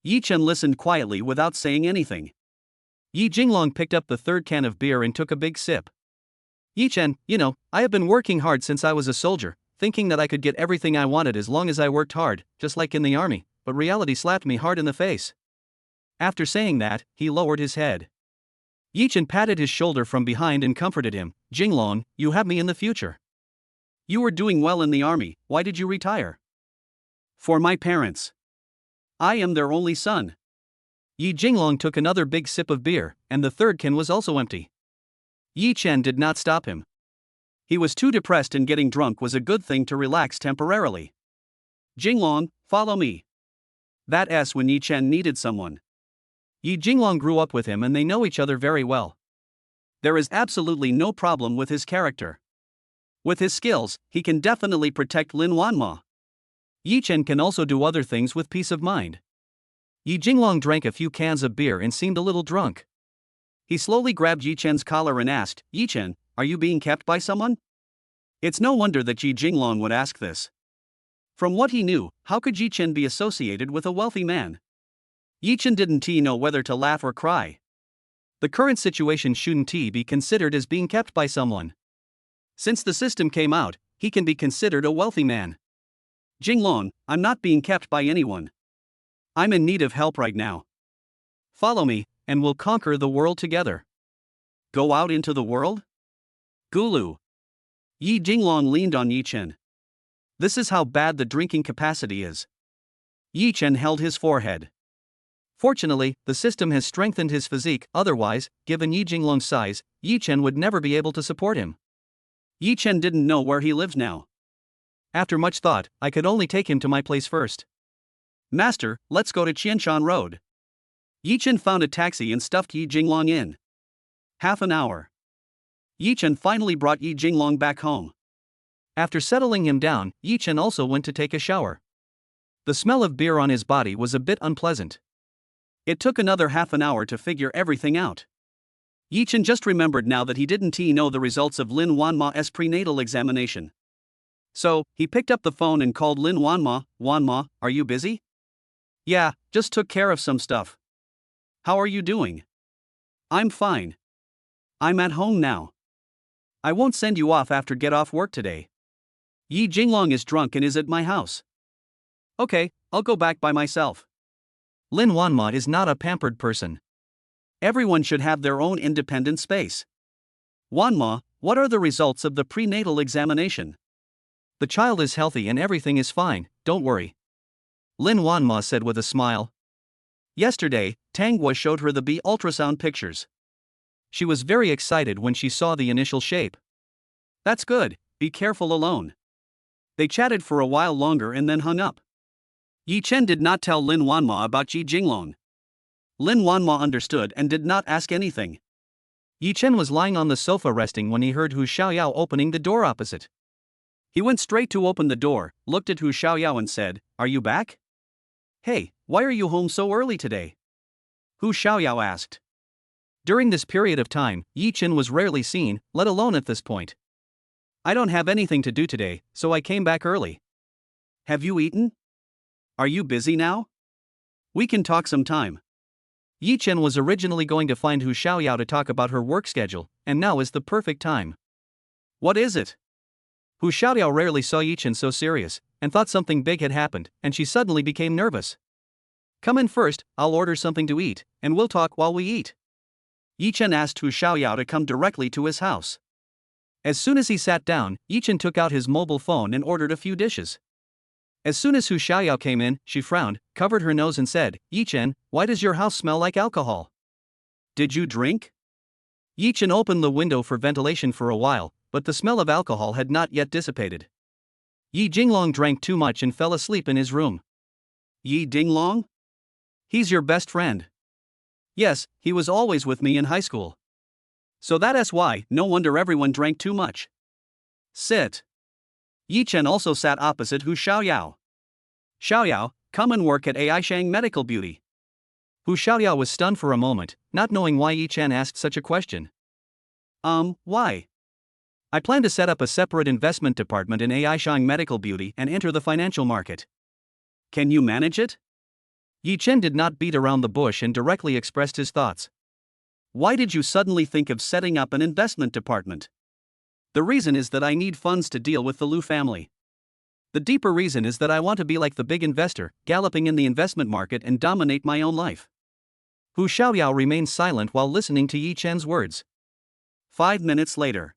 Yi Chen listened quietly without saying anything. Yi Jinglong picked up the third can of beer and took a big sip. Yi Chen, I have been working hard since I was a soldier, thinking that I could get everything I wanted as long as I worked hard, just like in the army, but reality slapped me hard in the face. After saying that, he lowered his head. Yi Chen patted his shoulder from behind and comforted him. Jinglong, you have me in the future. You were doing well in the army, why did you retire? For my parents. I am their only son. Yi Jinglong took another big sip of beer, and the third can was also empty. Yi Chen did not stop him. He was too depressed, and getting drunk was a good thing to relax temporarily. Jinglong, follow me. That's when Yi Chen needed someone. Yi Jinglong grew up with him and they know each other very well. There is absolutely no problem with his character. With his skills, he can definitely protect Lin Wanma. Yi Chen can also do other things with peace of mind. Yi Jinglong drank a few cans of beer and seemed a little drunk. He slowly grabbed Yi Chen's collar and asked, Yi Chen, are you being kept by someone? It's no wonder that Yi Jinglong would ask this. From what he knew, how could Yi Chen be associated with a wealthy man? Yi Chen didn't know whether to laugh or cry. The current situation shouldn't be considered as being kept by someone. Since the system came out, he can be considered a wealthy man. Jinglong, I'm not being kept by anyone. I'm in need of help right now. Follow me, and we'll conquer the world together. Go out into the world? Gulu. Yi Jinglong leaned on Yi Chen. This is how bad the drinking capacity is. Yi Chen held his forehead. Fortunately, the system has strengthened his physique, otherwise, given Yi Jinglong's size, Yi Chen would never be able to support him. Yi Chen didn't know where he lives now. After much thought, I could only take him to my place first. Master, let's go to Qianshan Road. Yi Chen found a taxi and stuffed Yi Jinglong in. Half an hour. Yi Chen finally brought Yi Jinglong back home. After settling him down, Yi Chen also went to take a shower. The smell of beer on his body was a bit unpleasant. It took another half an hour to figure everything out. Yi Chen just remembered now that he didn't know the results of Lin Wanma's prenatal examination. So, he picked up the phone and called Lin Wanma. Wanma, are you busy? Yeah, just took care of some stuff. How are you doing? I'm fine. I'm at home now. I won't send you off after get off work today. Yi Jinglong is drunk and is at my house. Okay, I'll go back by myself. Lin Wanma is not a pampered person. Everyone should have their own independent space. Wanma, what are the results of the prenatal examination? The child is healthy and everything is fine, don't worry. Lin Wanma said with a smile. Yesterday, Tanghua showed her the B ultrasound pictures. She was very excited when she saw the initial shape. That's good, be careful alone. They chatted for a while longer and then hung up. Yi Chen did not tell Lin Wanma about Yi Jinglong. Lin Wanma understood and did not ask anything. Yi Chen was lying on the sofa resting when he heard Hu Xiaoyao opening the door opposite. He went straight to open the door, looked at Hu Xiaoyao and said, Are you back? Hey, why are you home so early today? Hu Xiaoyao asked. During this period of time, Yi Chen was rarely seen, let alone at this point. I don't have anything to do today, so I came back early. Have you eaten? Are you busy now? We can talk sometime. Yi Chen was originally going to find Hu Xiaoyao to talk about her work schedule, and now is the perfect time. What is it? Hu Xiaoyao rarely saw Yi Chen so serious, and thought something big had happened, and she suddenly became nervous. Come in first, I'll order something to eat, and we'll talk while we eat. Yi Chen asked Hu Xiaoyao to come directly to his house. As soon as he sat down, Yi Chen took out his mobile phone and ordered a few dishes. As soon as Hu Xiaoyao came in, she frowned, covered her nose and said, Yi Chen, why does your house smell like alcohol? Did you drink? Yi Chen opened the window for ventilation for a while, but the smell of alcohol had not yet dissipated. Yi Jinglong drank too much and fell asleep in his room. Yi Dinglong? He's your best friend. Yes, he was always with me in high school. So that's why, no wonder everyone drank too much. Sit. Yi Chen also sat opposite Hu Xiaoyao. Xiaoyao, come and work at Aishang Medical Beauty. Hu Xiaoyao was stunned for a moment, not knowing why Yi Chen asked such a question. Why? I plan to set up a separate investment department in Aishang Medical Beauty and enter the financial market. Can you manage it? Yi Chen did not beat around the bush and directly expressed his thoughts. Why did you suddenly think of setting up an investment department? The reason is that I need funds to deal with the Lu family. The deeper reason is that I want to be like the big investor, galloping in the investment market and dominate my own life. Hu Xiaoyao remained silent while listening to Yi Chen's words. 5 minutes later.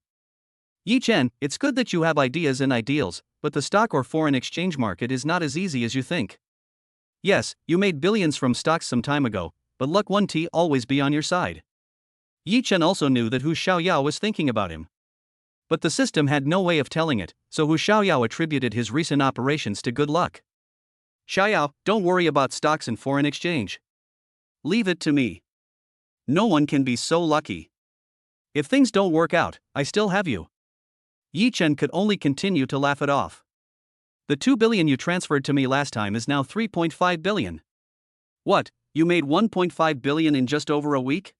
Yi Chen, it's good that you have ideas and ideals, but the stock or foreign exchange market is not as easy as you think. Yes, you made billions from stocks some time ago, but luck won't always be on your side. Yi Chen also knew that Hu Xiaoyao was thinking about him. But the system had no way of telling it, so Hu Xiaoyao attributed his recent operations to good luck. Xiaoyao, don't worry about stocks and foreign exchange. Leave it to me. No one can be so lucky. If things don't work out, I still have you. Yi Chen could only continue to laugh it off. The 2 billion you transferred to me last time is now 3.5 billion. What, you made 1.5 billion in just over a week?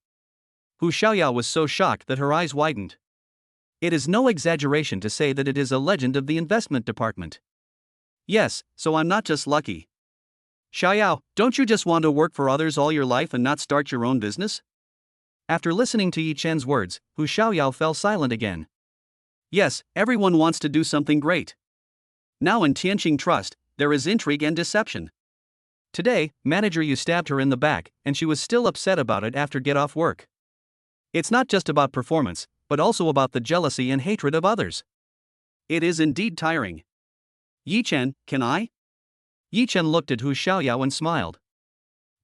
Hu Xiaoyao was so shocked that her eyes widened. It is no exaggeration to say that it is a legend of the investment department. Yes, so I'm not just lucky. Xiaoyao, don't you just want to work for others all your life and not start your own business? After listening to Yi Chen's words, Hu Xiaoyao fell silent again. Yes, everyone wants to do something great. Now in Tianqing Trust, there is intrigue and deception. Today, manager Yu stabbed her in the back, and she was still upset about it after get off work. It's not just about performance, but also about the jealousy and hatred of others. It is indeed tiring. Yi Chen, can I? Yi Chen looked at Hu Xiaoyao and smiled.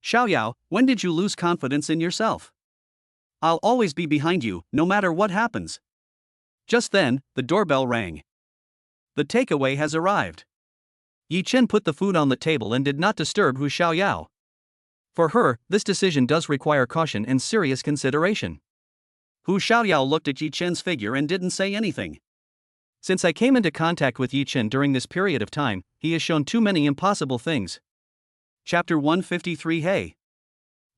Xiaoyao, when did you lose confidence in yourself? I'll always be behind you, no matter what happens. Just then, the doorbell rang. The takeaway has arrived. Yi Chen put the food on the table and did not disturb Hu Xiaoyao. For her, this decision does require caution and serious consideration. Hu Xiaoyao looked at Yi Chen's figure and didn't say anything. Since I came into contact with Yi Chen during this period of time, he has shown too many impossible things. Chapter 153. Hey.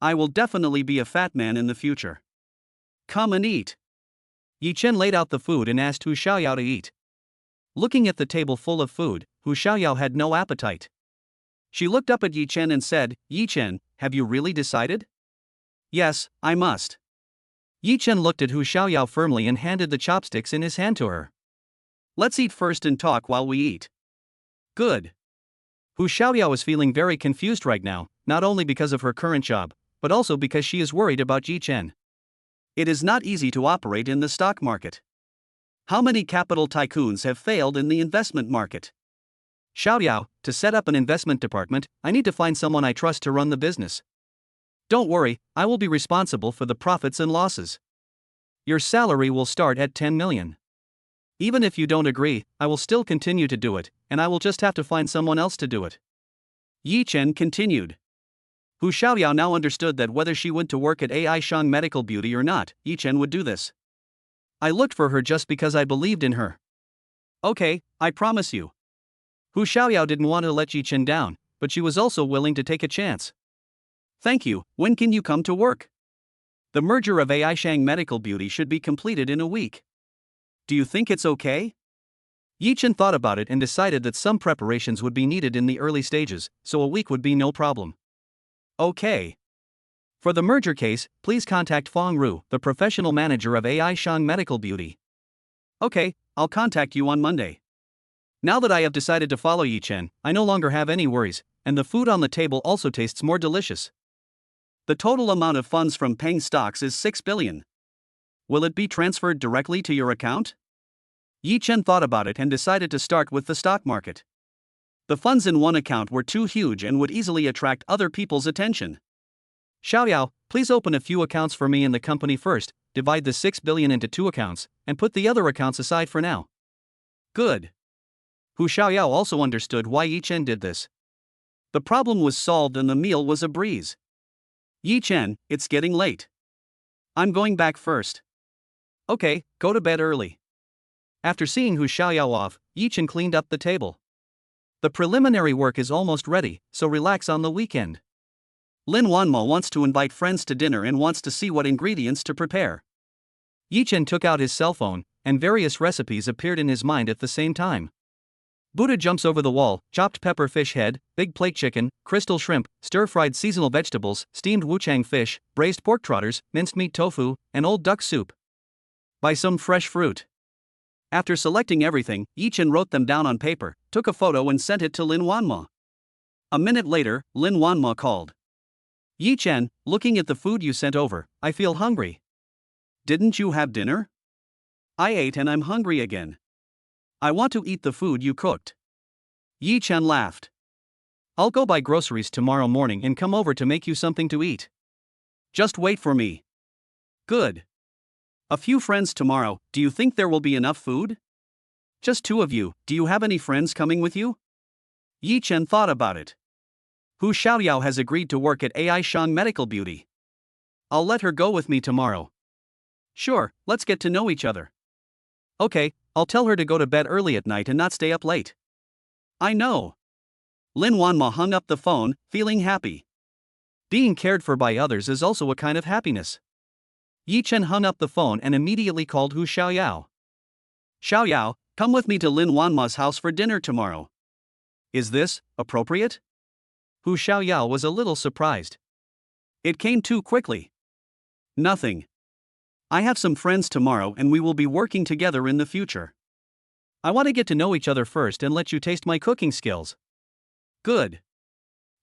I will definitely be a fat man in the future. Come and eat. Yi Chen laid out the food and asked Hu Xiaoyao to eat. Looking at the table full of food, Hu Xiaoyao had no appetite. She looked up at Yi Chen and said, Yi Chen, have you really decided? Yes, I must. Yi Chen looked at Hu Xiaoyao firmly and handed the chopsticks in his hand to her. Let's eat first and talk while we eat. Good. Hu Xiaoyao is feeling very confused right now, not only because of her current job, but also because she is worried about Yi Chen. It is not easy to operate in the stock market. How many capital tycoons have failed in the investment market? Xiaoyao, to set up an investment department, I need to find someone I trust to run the business. Don't worry, I will be responsible for the profits and losses. Your salary will start at 10 million. Even if you don't agree, I will still continue to do it, and I will just have to find someone else to do it. Yi Chen continued. Hu Xiaoyao now understood that whether she went to work at Aishang Medical Beauty or not, Yi Chen would do this. I looked for her just because I believed in her. Okay, I promise you. Hu Xiaoyao didn't want to let Yi Chen down, but she was also willing to take a chance. Thank you, when can you come to work? The merger of Aishang Medical Beauty should be completed in a week. Do you think it's okay? Yi Chen thought about it and decided that some preparations would be needed in the early stages, so a week would be no problem. Okay. For the merger case, please contact Fong Ru, the professional manager of Aishang Medical Beauty. Okay, I'll contact you on Monday. Now that I have decided to follow Yi Chen, I no longer have any worries, and the food on the table also tastes more delicious. The total amount of funds from Peng stocks is 6 billion. Will it be transferred directly to your account? Yi Chen thought about it and decided to start with the stock market. The funds in one account were too huge and would easily attract other people's attention. Xiaoyao, please open a few accounts for me in the company first, divide the 6 billion into 2 accounts, and put the other accounts aside for now. Good. Hu Xiaoyao also understood why Yi Chen did this. The problem was solved and the meal was a breeze. Yi Chen, it's getting late. I'm going back first. Okay, go to bed early. After seeing Hu Xiaoyao off, Yi Chen cleaned up the table. The preliminary work is almost ready, so relax on the weekend. Lin Wanmo wants to invite friends to dinner and wants to see what ingredients to prepare. Yi Chen took out his cell phone, and various recipes appeared in his mind at the same time. Buddha jumps over the wall, chopped pepper fish head, big plate chicken, crystal shrimp, stir-fried seasonal vegetables, steamed wuchang fish, braised pork trotters, minced meat tofu, and old duck soup. Buy some fresh fruit. After selecting everything, Yi Chen wrote them down on paper, took a photo and sent it to Lin Wanmo. A minute later, Lin Wanmo called. Yi Chen, looking at the food you sent over, I feel hungry. Didn't you have dinner? I ate and I'm hungry again. I want to eat the food you cooked. Yi Chen laughed. I'll go buy groceries tomorrow morning and come over to make you something to eat. Just wait for me. Good. A few friends tomorrow, do you think there will be enough food? Just 2 of you, do you have any friends coming with you? Yi Chen thought about it. Hu Xiaoyao has agreed to work at AI Shang Medical Beauty. I'll let her go with me tomorrow. Sure, let's get to know each other. Okay, I'll tell her to go to bed early at night and not stay up late. I know. Lin Wanmo hung up the phone, feeling happy. Being cared for by others is also a kind of happiness. Yi Chen hung up the phone and immediately called Hu Xiaoyao. Xiaoyao, come with me to Lin Wanmo's house for dinner tomorrow. Is this appropriate? Hu Xiaoyao was a little surprised. It came too quickly. Nothing. I have some friends tomorrow and we will be working together in the future. I want to get to know each other first and let you taste my cooking skills. Good.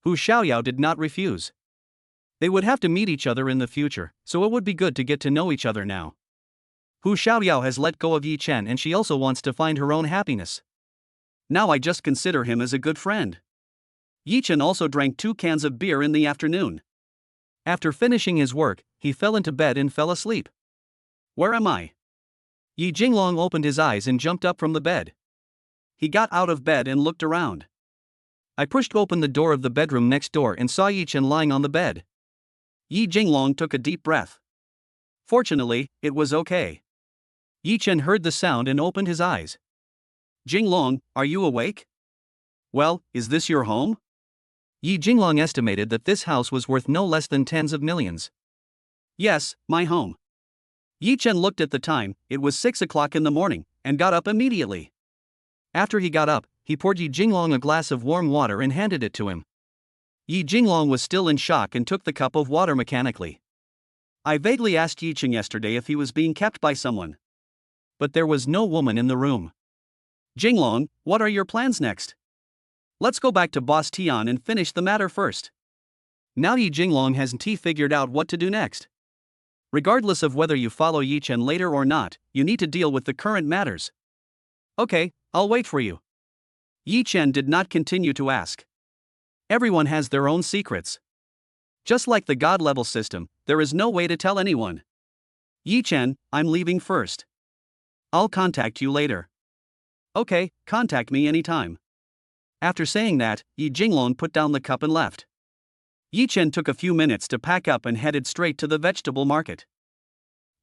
Hu Xiaoyao did not refuse. They would have to meet each other in the future, so it would be good to get to know each other now. Hu Xiaoyao has let go of Yi Chen and she also wants to find her own happiness. Now I just consider him as a good friend. Yi Chen also drank 2 cans of beer in the afternoon. After finishing his work, he fell into bed and fell asleep. Where am I? Yi Jinglong opened his eyes and jumped up from the bed. He got out of bed and looked around. I pushed open the door of the bedroom next door and saw Yi Chen lying on the bed. Yi Jinglong took a deep breath. Fortunately, it was okay. Yi Chen heard the sound and opened his eyes. Jinglong, are you awake? Well, is this your home? Yi Jinglong estimated that this house was worth no less than tens of millions. Yes, my home. Yi Chen looked at the time, it was 6 o'clock in the morning, and got up immediately. After he got up, he poured Yi Jinglong a glass of warm water and handed it to him. Yi Jinglong was still in shock and took the cup of water mechanically. I vaguely asked Yi Chen yesterday if he was being kept by someone. But there was no woman in the room. Jinglong, what are your plans next? Let's go back to Boss Tian and finish the matter first. Now Yi Jinglong hasn't figured out what to do next. Regardless of whether you follow Yi Chen later or not, you need to deal with the current matters. Okay, I'll wait for you. Yi Chen did not continue to ask. Everyone has their own secrets. Just like the God-level system, there is no way to tell anyone. Yi Chen, I'm leaving first. I'll contact you later. Okay, contact me anytime. After saying that, Yi Jinglong put down the cup and left. Yi Chen took a few minutes to pack up and headed straight to the vegetable market.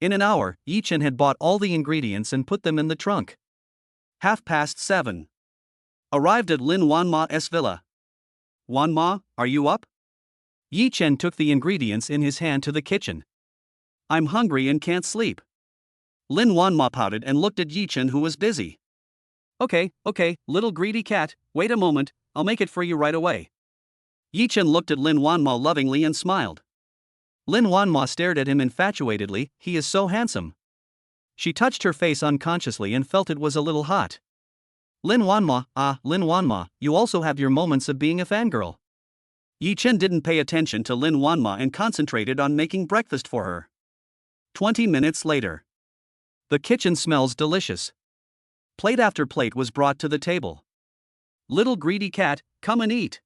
In an hour, Yi Chen had bought all the ingredients and put them in the trunk. 7:30. Arrived at Lin Wanma's villa. Wanma, are you up? Yi Chen took the ingredients in his hand to the kitchen. I'm hungry and can't sleep. Lin Wanma pouted and looked at Yi Chen, who was busy. Okay, little greedy cat, wait a moment, I'll make it for you right away. Yi Chen looked at Lin Wanma lovingly and smiled. Lin Wanma stared at him infatuatedly, he is so handsome. She touched her face unconsciously and felt it was a little hot. Lin Wanma, you also have your moments of being a fangirl. Yi Chen didn't pay attention to Lin Wanma and concentrated on making breakfast for her. 20 minutes later. The kitchen smells delicious. Plate after plate was brought to the table. Little greedy cat, come and eat.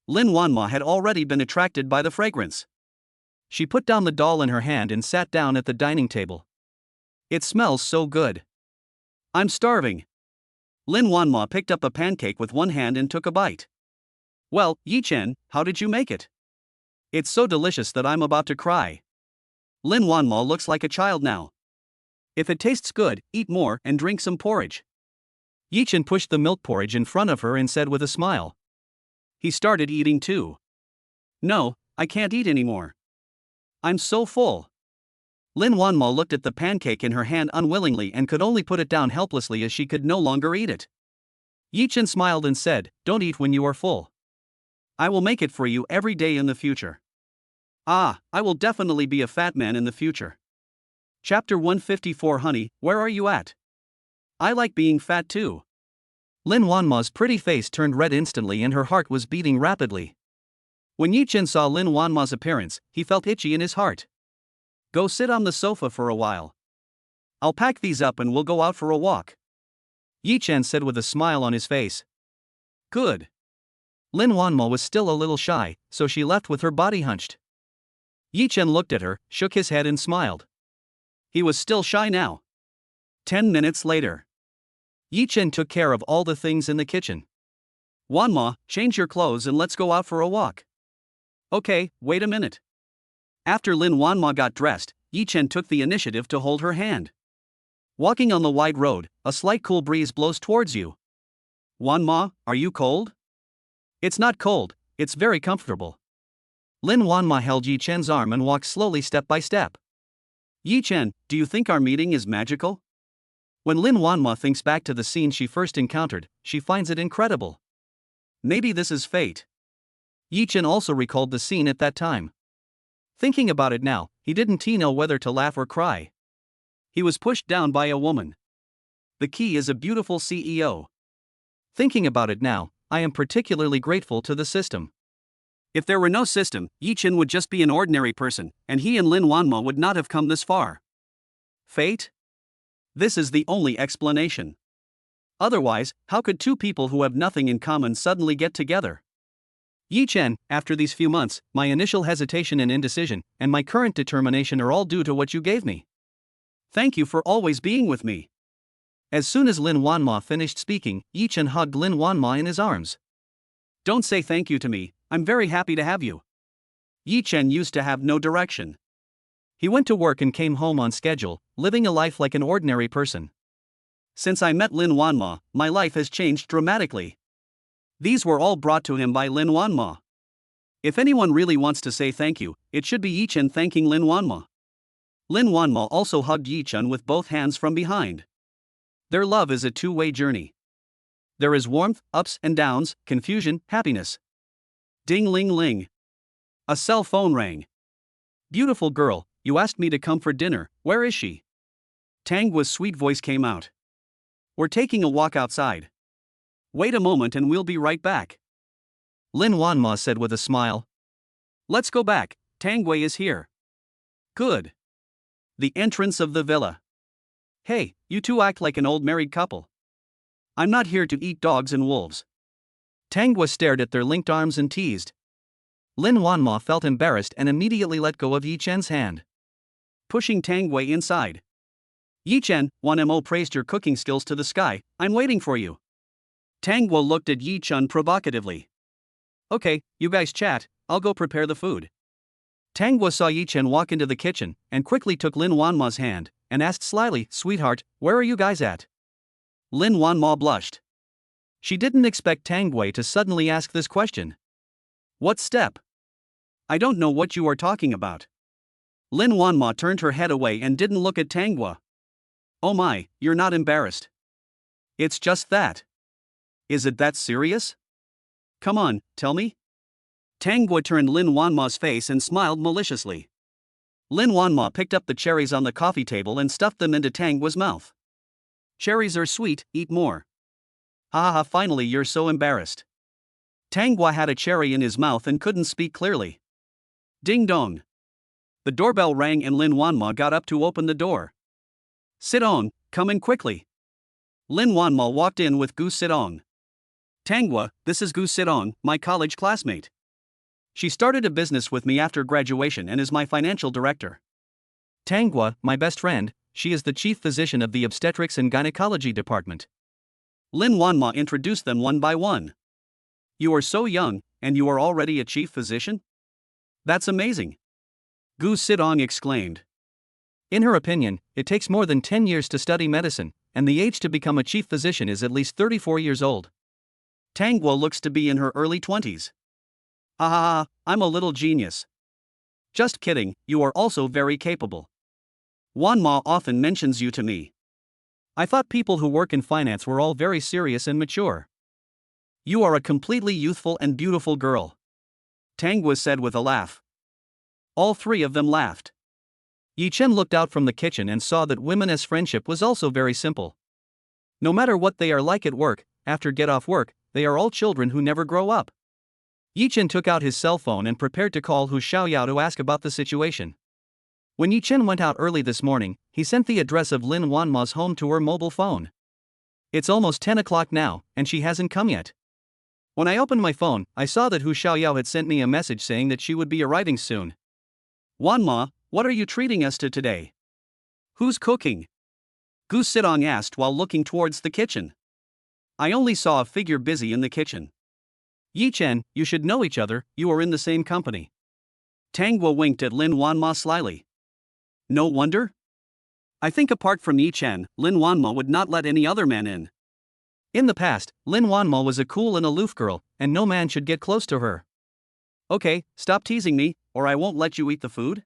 Lin Wanma had already been attracted by the fragrance. She put down the doll in her hand and sat down at the dining table. It smells so good. I'm starving. Lin Wanma picked up a pancake with one hand and took a bite. Well, Yi Chen, how did you make it? It's so delicious that I'm about to cry. Lin Wanma looks like a child now. If it tastes good, eat more and drink some porridge. Yi Chen pushed the milk porridge in front of her and said with a smile. He started eating too. No, I can't eat anymore. I'm so full. Lin Wanma looked at the pancake in her hand unwillingly and could only put it down helplessly as she could no longer eat it. Yi Chen smiled and said, "Don't eat when you are full. I will make it for you every day in the future." Ah, I will definitely be a fat man in the future. Chapter 154. Honey, where are you at? I like being fat too. Lin Wanma's pretty face turned red instantly and her heart was beating rapidly. When Yi Chen saw Lin Wanma's appearance, he felt itchy in his heart. Go sit on the sofa for a while. I'll pack these up and we'll go out for a walk. Yi Chen said with a smile on his face. Good. Lin Wanma was still a little shy, so she left with her body hunched. Yi Chen looked at her, shook his head and smiled. He was still shy now. 10 minutes later. Yi Chen took care of all the things in the kitchen. Wanma, change your clothes and let's go out for a walk. Okay, wait a minute. After Lin Wanma got dressed, Yi Chen took the initiative to hold her hand. Walking on the wide road, a slight cool breeze blows towards you. Wanma, are you cold? It's not cold, it's very comfortable. Lin Wanma held Yi Chen's arm and walked slowly step by step. Yi Chen, do you think our meeting is magical? When Lin Wanma thinks back to the scene she first encountered, she finds it incredible. Maybe this is fate. Yi Chen also recalled the scene at that time. Thinking about it now, he didn't know whether to laugh or cry. He was pushed down by a woman. The key is a beautiful CEO. Thinking about it now, I am particularly grateful to the system. If there were no system, Yi Chen would just be an ordinary person, and he and Lin Wanma would not have come this far. Fate? This is the only explanation. Otherwise, how could two people who have nothing in common suddenly get together? Yi Chen, after these few months, my initial hesitation and indecision, and my current determination are all due to what you gave me. Thank you for always being with me. As soon as Lin Wanma finished speaking, Yi Chen hugged Lin Wanma in his arms. Don't say thank you to me, I'm very happy to have you. Yi Chen used to have no direction. He went to work and came home on schedule, living a life like an ordinary person. Since I met Lin Wanma, my life has changed dramatically. These were all brought to him by Lin Wanma. If anyone really wants to say thank you, it should be Yi Chen thanking Lin Wanma. Lin Wanma also hugged Yi Chen with both hands from behind. Their love is a two-way journey. There is warmth, ups and downs, confusion, happiness. Ding-ling-ling. A cell phone rang. Beautiful girl, you asked me to come for dinner, where is she? Tang Guo's sweet voice came out. We're taking a walk outside. Wait a moment and we'll be right back. Lin Wanma said with a smile. Let's go back, Tang Gui is here. Good. The entrance of the villa. Hey, you two act like an old married couple. I'm not here to eat dogs and wolves. Tang Gui stared at their linked arms and teased. Lin Wanma felt embarrassed and immediately let go of Yi Chen's hand. Pushing Tang Gui inside. Yi Chen, 1mo praised your cooking skills to the sky, I'm waiting for you. Tang Gui looked at Yi Chen provocatively. Okay, you guys chat, I'll go prepare the food. Tang Gui saw Yi Chen walk into the kitchen, and quickly took Lin Wanma's hand, and asked slyly, Sweetheart, where are you guys at? Lin Wanma blushed. She didn't expect Tang Gui to suddenly ask this question. What step? I don't know what you are talking about. Lin Wanma turned her head away and didn't look at Tang Gui. Oh my, you're not embarrassed. It's just that. Is it that serious? Come on, tell me. Tang Gui turned Lin Wanma's face and smiled maliciously. Lin Wanma picked up the cherries on the coffee table and stuffed them into Tang Gui's mouth. Cherries are sweet, eat more. Ha ha, finally you're so embarrassed. Tang Gui had a cherry in his mouth and couldn't speak clearly. Ding dong. The doorbell rang and Lin Wanma got up to open the door. Sidong, come in quickly. Lin Wanma walked in with Gu Sidong. Tang Gui, this is Gu Sidong, my college classmate. She started a business with me after graduation and is my financial director. Tanghua, my best friend, she is the chief physician of the obstetrics and gynecology department. Lin Wanma introduced them one by one. You are so young, and you are already a chief physician? That's amazing. Gu Sidong exclaimed. In her opinion, it takes more than 10 years to study medicine, and the age to become a chief physician is at least 34 years old. Tanghua looks to be in her early 20s. Ha ha ha, I'm a little genius. Just kidding, you are also very capable. Wanma often mentions you to me. I thought people who work in finance were all very serious and mature. You are a completely youthful and beautiful girl. Tanghua said with a laugh. All three of them laughed. Yi Chen looked out from the kitchen and saw that women's friendship was also very simple. No matter what they are like at work, after get off work, they are all children who never grow up. Yi Chen took out his cell phone and prepared to call Hu Xiaoyao to ask about the situation. When Yi Chen went out early this morning, he sent the address of Lin Wanma's home to her mobile phone. It's almost 10 o'clock now, and she hasn't come yet. When I opened my phone, I saw that Hu Xiaoyao had sent me a message saying that she would be arriving soon. Wanma, what are you treating us to today? Who's cooking? Gu Sidong asked while looking towards the kitchen. I only saw a figure busy in the kitchen. Yi Chen, you should know each other, you are in the same company. Tanghua winked at Lin Wanma slyly. No wonder? I think apart from Yi Chen, Lin Wanma would not let any other man in. In the past, Lin Wanma was a cool and aloof girl, and no man should get close to her. Okay, stop teasing me, or I won't let you eat the food.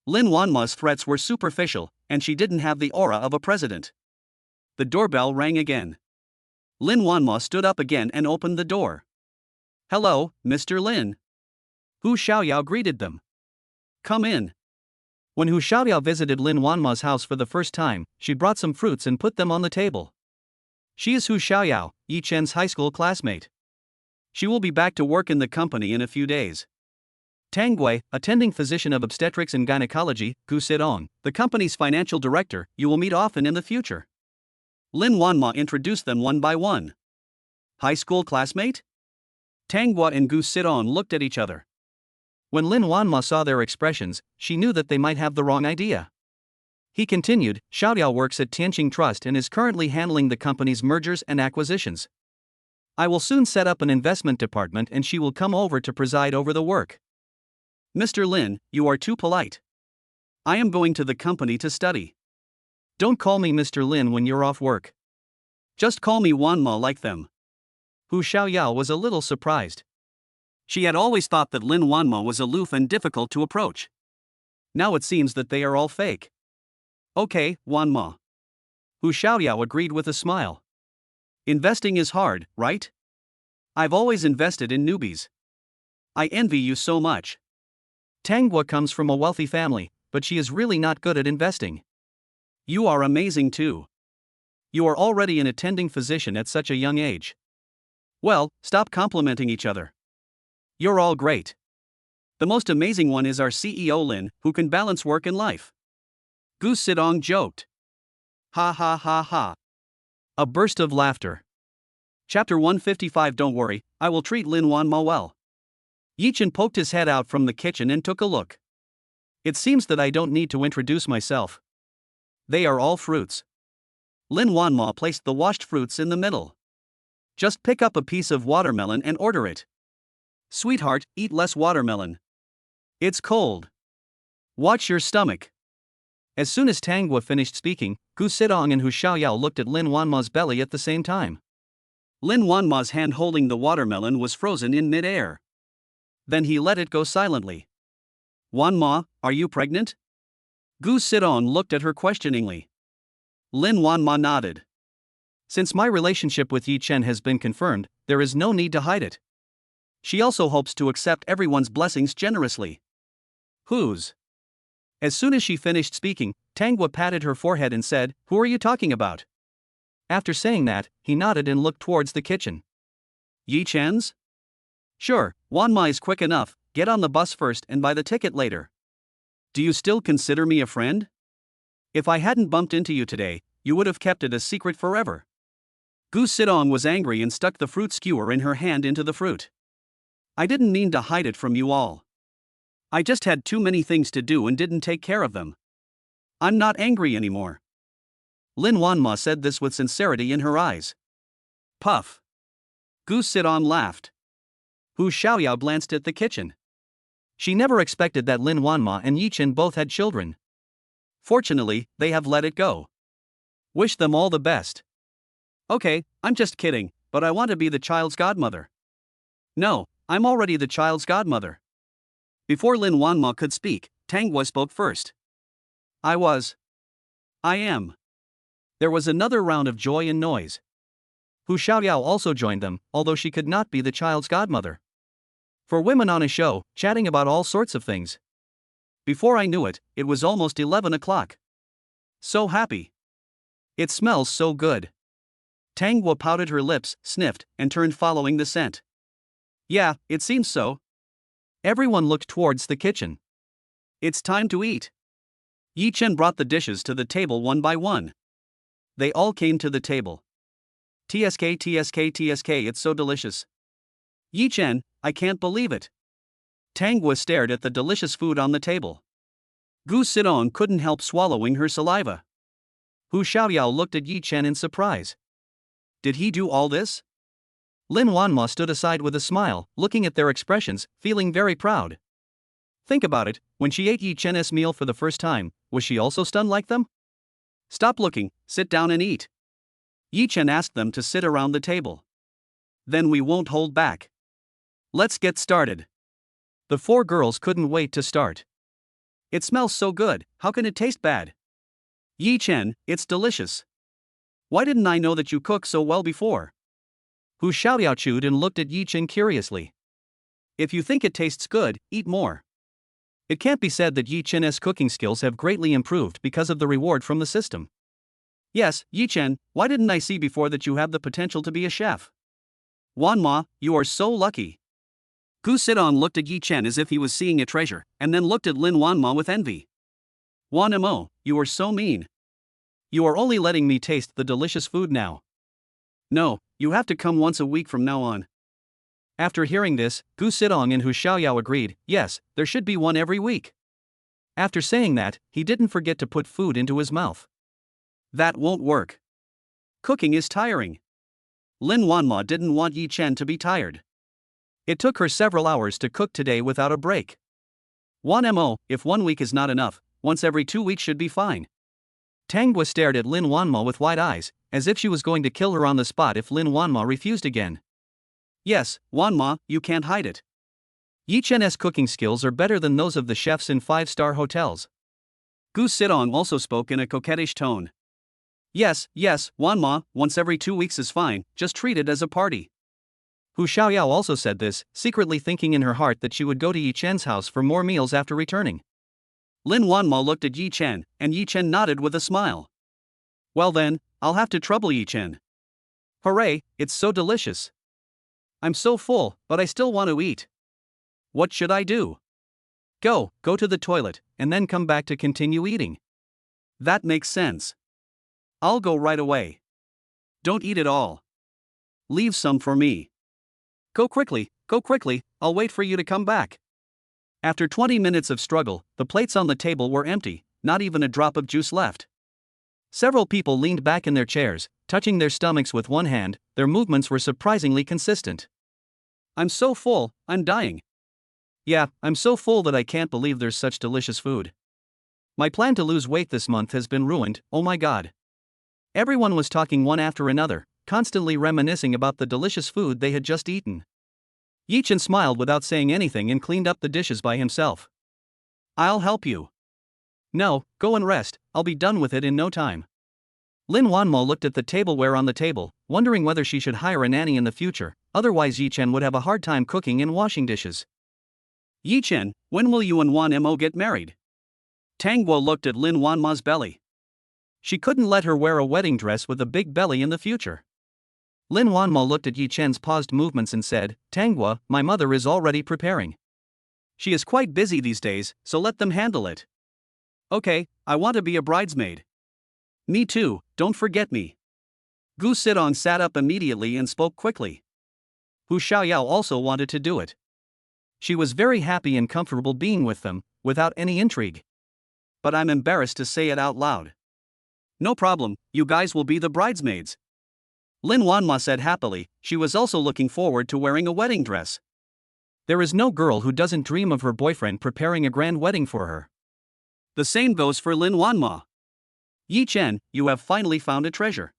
Lin Wanma's threats were superficial, and she didn't have the aura of a president. The doorbell rang again. Lin Wanma stood up again and opened the door. Hello, Mr. Lin. Hu Xiaoyao greeted them. Come in. When Hu Xiaoyao visited Lin Wanma's house for the first time, she brought some fruits and put them on the table. She is Hu Xiaoyao, Yi Chen's high school classmate. She will be back to work in the company in a few days. Tanghua, attending physician of obstetrics and gynecology, Gu Sidong, the company's financial director, you will meet often in the future. Lin Wanma introduced them one by one. High school classmate? Tanghua and Gu Sidong looked at each other. When Lin Wanma saw their expressions, she knew that they might have the wrong idea. He continued, Xiaoyao works at Tianqing Trust and is currently handling the company's mergers and acquisitions. I will soon set up an investment department and she will come over to preside over the work. Mr. Lin, you are too polite. I am going to the company to study. Don't call me Mr. Lin when you're off work. Just call me Wanma like them. Hu Xiaoyao was a little surprised. She had always thought that Lin Wanma was aloof and difficult to approach. Now it seems that they are all fake. Okay, Wanma. Hu Xiaoyao agreed with a smile. Investing is hard, right? I've always invested in newbies. I envy you so much. Tanghua comes from a wealthy family, but she is really not good at investing. You are amazing too. You are already an attending physician at such a young age. Well, stop complimenting each other. You're all great. The most amazing one is our CEO Lin, who can balance work and life. Gu Sidong joked. Ha ha ha ha. A burst of laughter. Chapter 155. Don't worry, I will treat Lin Wanma well. Yi Chen poked his head out from the kitchen and took a look. It seems that I don't need to introduce myself. They are all fruits. Lin Wanma placed the washed fruits in the middle. Just pick up a piece of watermelon and order it. Sweetheart, eat less watermelon. It's cold. Watch your stomach. As soon as Tanghua finished speaking, Gu Sidong and Hu Xiaoyao looked at Lin Wanma's belly at the same time. Lin Wanma's hand holding the watermelon was frozen in mid-air. Then he let it go silently. Wanma, are you pregnant? Gu Sidong looked at her questioningly. Lin Wanma nodded. Since my relationship with Yi Chen has been confirmed, there is no need to hide it. She also hopes to accept everyone's blessings generously. Whose? As soon as she finished speaking, Tanghua patted her forehead and said, Who are you talking about? After saying that, he nodded and looked towards the kitchen. Yi Chen's? Sure, Wanma is quick enough, get on the bus first and buy the ticket later. Do you still consider me a friend? If I hadn't bumped into you today, you would have kept it a secret forever. Gu Sidong was angry and stuck the fruit skewer in her hand into the fruit. I didn't mean to hide it from you all. I just had too many things to do and didn't take care of them. I'm not angry anymore. Lin Wanma said this with sincerity in her eyes. Puff. Gu Sidong laughed. Hu Xiaoyao glanced at the kitchen. She never expected that Lin Wanma and Yi Chen both had children. Fortunately, they have let it go. Wish them all the best. Okay, I'm just kidding, but I want to be the child's godmother. No, I'm already the child's godmother. Before Lin Wanma could speak, Tang Hua spoke first. I am. There was another round of joy and noise. Hu Xiaoyao also joined them, although she could not be the child's godmother. For women on a show, chatting about all sorts of things. Before I knew it, it was almost 11 o'clock. So happy. It smells so good. Tang Hua pouted her lips, sniffed, and turned following the scent. Yeah, it seems so. Everyone looked towards the kitchen. It's time to eat. Yi Chen brought the dishes to the table one by one. They all came to the table. TSK, it's so delicious. Yi Chen, I can't believe it. Tang Hua stared at the delicious food on the table. Gu Sidong couldn't help swallowing her saliva. Hu Xiaoyao looked at Yi Chen in surprise. Did he do all this? Lin Wanma stood aside with a smile, looking at their expressions, feeling very proud. Think about it, when she ate Yi Chen's meal for the first time, was she also stunned like them? Stop looking, sit down and eat. Yi Chen asked them to sit around the table. Then we won't hold back. Let's get started. The four girls couldn't wait to start. It smells so good, how can it taste bad? Yi Chen, it's delicious. Why didn't I know that you cook so well before? Hu Xiaoyao chewed and looked at Yi Chen curiously. If you think it tastes good, eat more. It can't be said that Yi Chen's cooking skills have greatly improved because of the reward from the system. Yes, Yi Chen, why didn't I see before that you have the potential to be a chef? Wanma, you are so lucky. Gu Sidong looked at Yi Chen as if he was seeing a treasure, and then looked at Lin Wanma with envy. Wanmo, you are so mean. You are only letting me taste the delicious food now. No, you have to come once a week from now on. After hearing this, Gu Sidong and Hu Xiaoyao agreed, yes, there should be one every week. After saying that, he didn't forget to put food into his mouth. That won't work. Cooking is tiring. Lin Wanma didn't want Yi Chen to be tired. It took her several hours to cook today without a break. Wanmo, if 1 week is not enough, once every 2 weeks should be fine. Tang Hua stared at Lin Wanma with wide eyes, as if she was going to kill her on the spot if Lin Wanma refused again. Yes, Wanma, you can't hide it. Yi Chen's cooking skills are better than those of the chefs in 5-star hotels. Gu Sidong also spoke in a coquettish tone. Yes, Wanma, once every 2 weeks is fine, just treat it as a party. Hu Xiaoyao also said this, secretly thinking in her heart that she would go to Yi Chen's house for more meals after returning. Lin Wanma looked at Yi Chen, and Yi Chen nodded with a smile. Well then, I'll have to trouble Yi Chen. Hooray, it's so delicious. I'm so full, but I still want to eat. What should I do? Go to the toilet, and then come back to continue eating. That makes sense. I'll go right away. Don't eat it all. Leave some for me. Go quickly, I'll wait for you to come back. After 20 minutes of struggle, the plates on the table were empty, not even a drop of juice left. Several people leaned back in their chairs, touching their stomachs with one hand. Their movements were surprisingly consistent. I'm so full, I'm dying. Yeah, I'm so full that I can't believe there's such delicious food. My plan to lose weight this month has been ruined, oh my god. Everyone was talking one after another, constantly reminiscing about the delicious food they had just eaten. Yi Chen smiled without saying anything and cleaned up the dishes by himself. I'll help you. No, go and rest, I'll be done with it in no time. Lin Wanmo looked at the tableware on the table, wondering whether she should hire a nanny in the future, otherwise Yi Chen would have a hard time cooking and washing dishes. Yi Chen, when will you and Wanmo get married? Tang Hua looked at Lin Wanma's belly. She couldn't let her wear a wedding dress with a big belly in the future. Lin Wanmo looked at Yi Chen's paused movements and said, Tang Hua, my mother is already preparing. She is quite busy these days, so let them handle it. Okay, I want to be a bridesmaid. Me too, don't forget me. Gu Sidong sat up immediately and spoke quickly. Hu Xiaoyao also wanted to do it. She was very happy and comfortable being with them, without any intrigue. But I'm embarrassed to say it out loud. No problem, you guys will be the bridesmaids. Lin Wanma said happily. She was also looking forward to wearing a wedding dress. There is no girl who doesn't dream of her boyfriend preparing a grand wedding for her. The same goes for Lin Wanma. Yi Chen, you have finally found a treasure.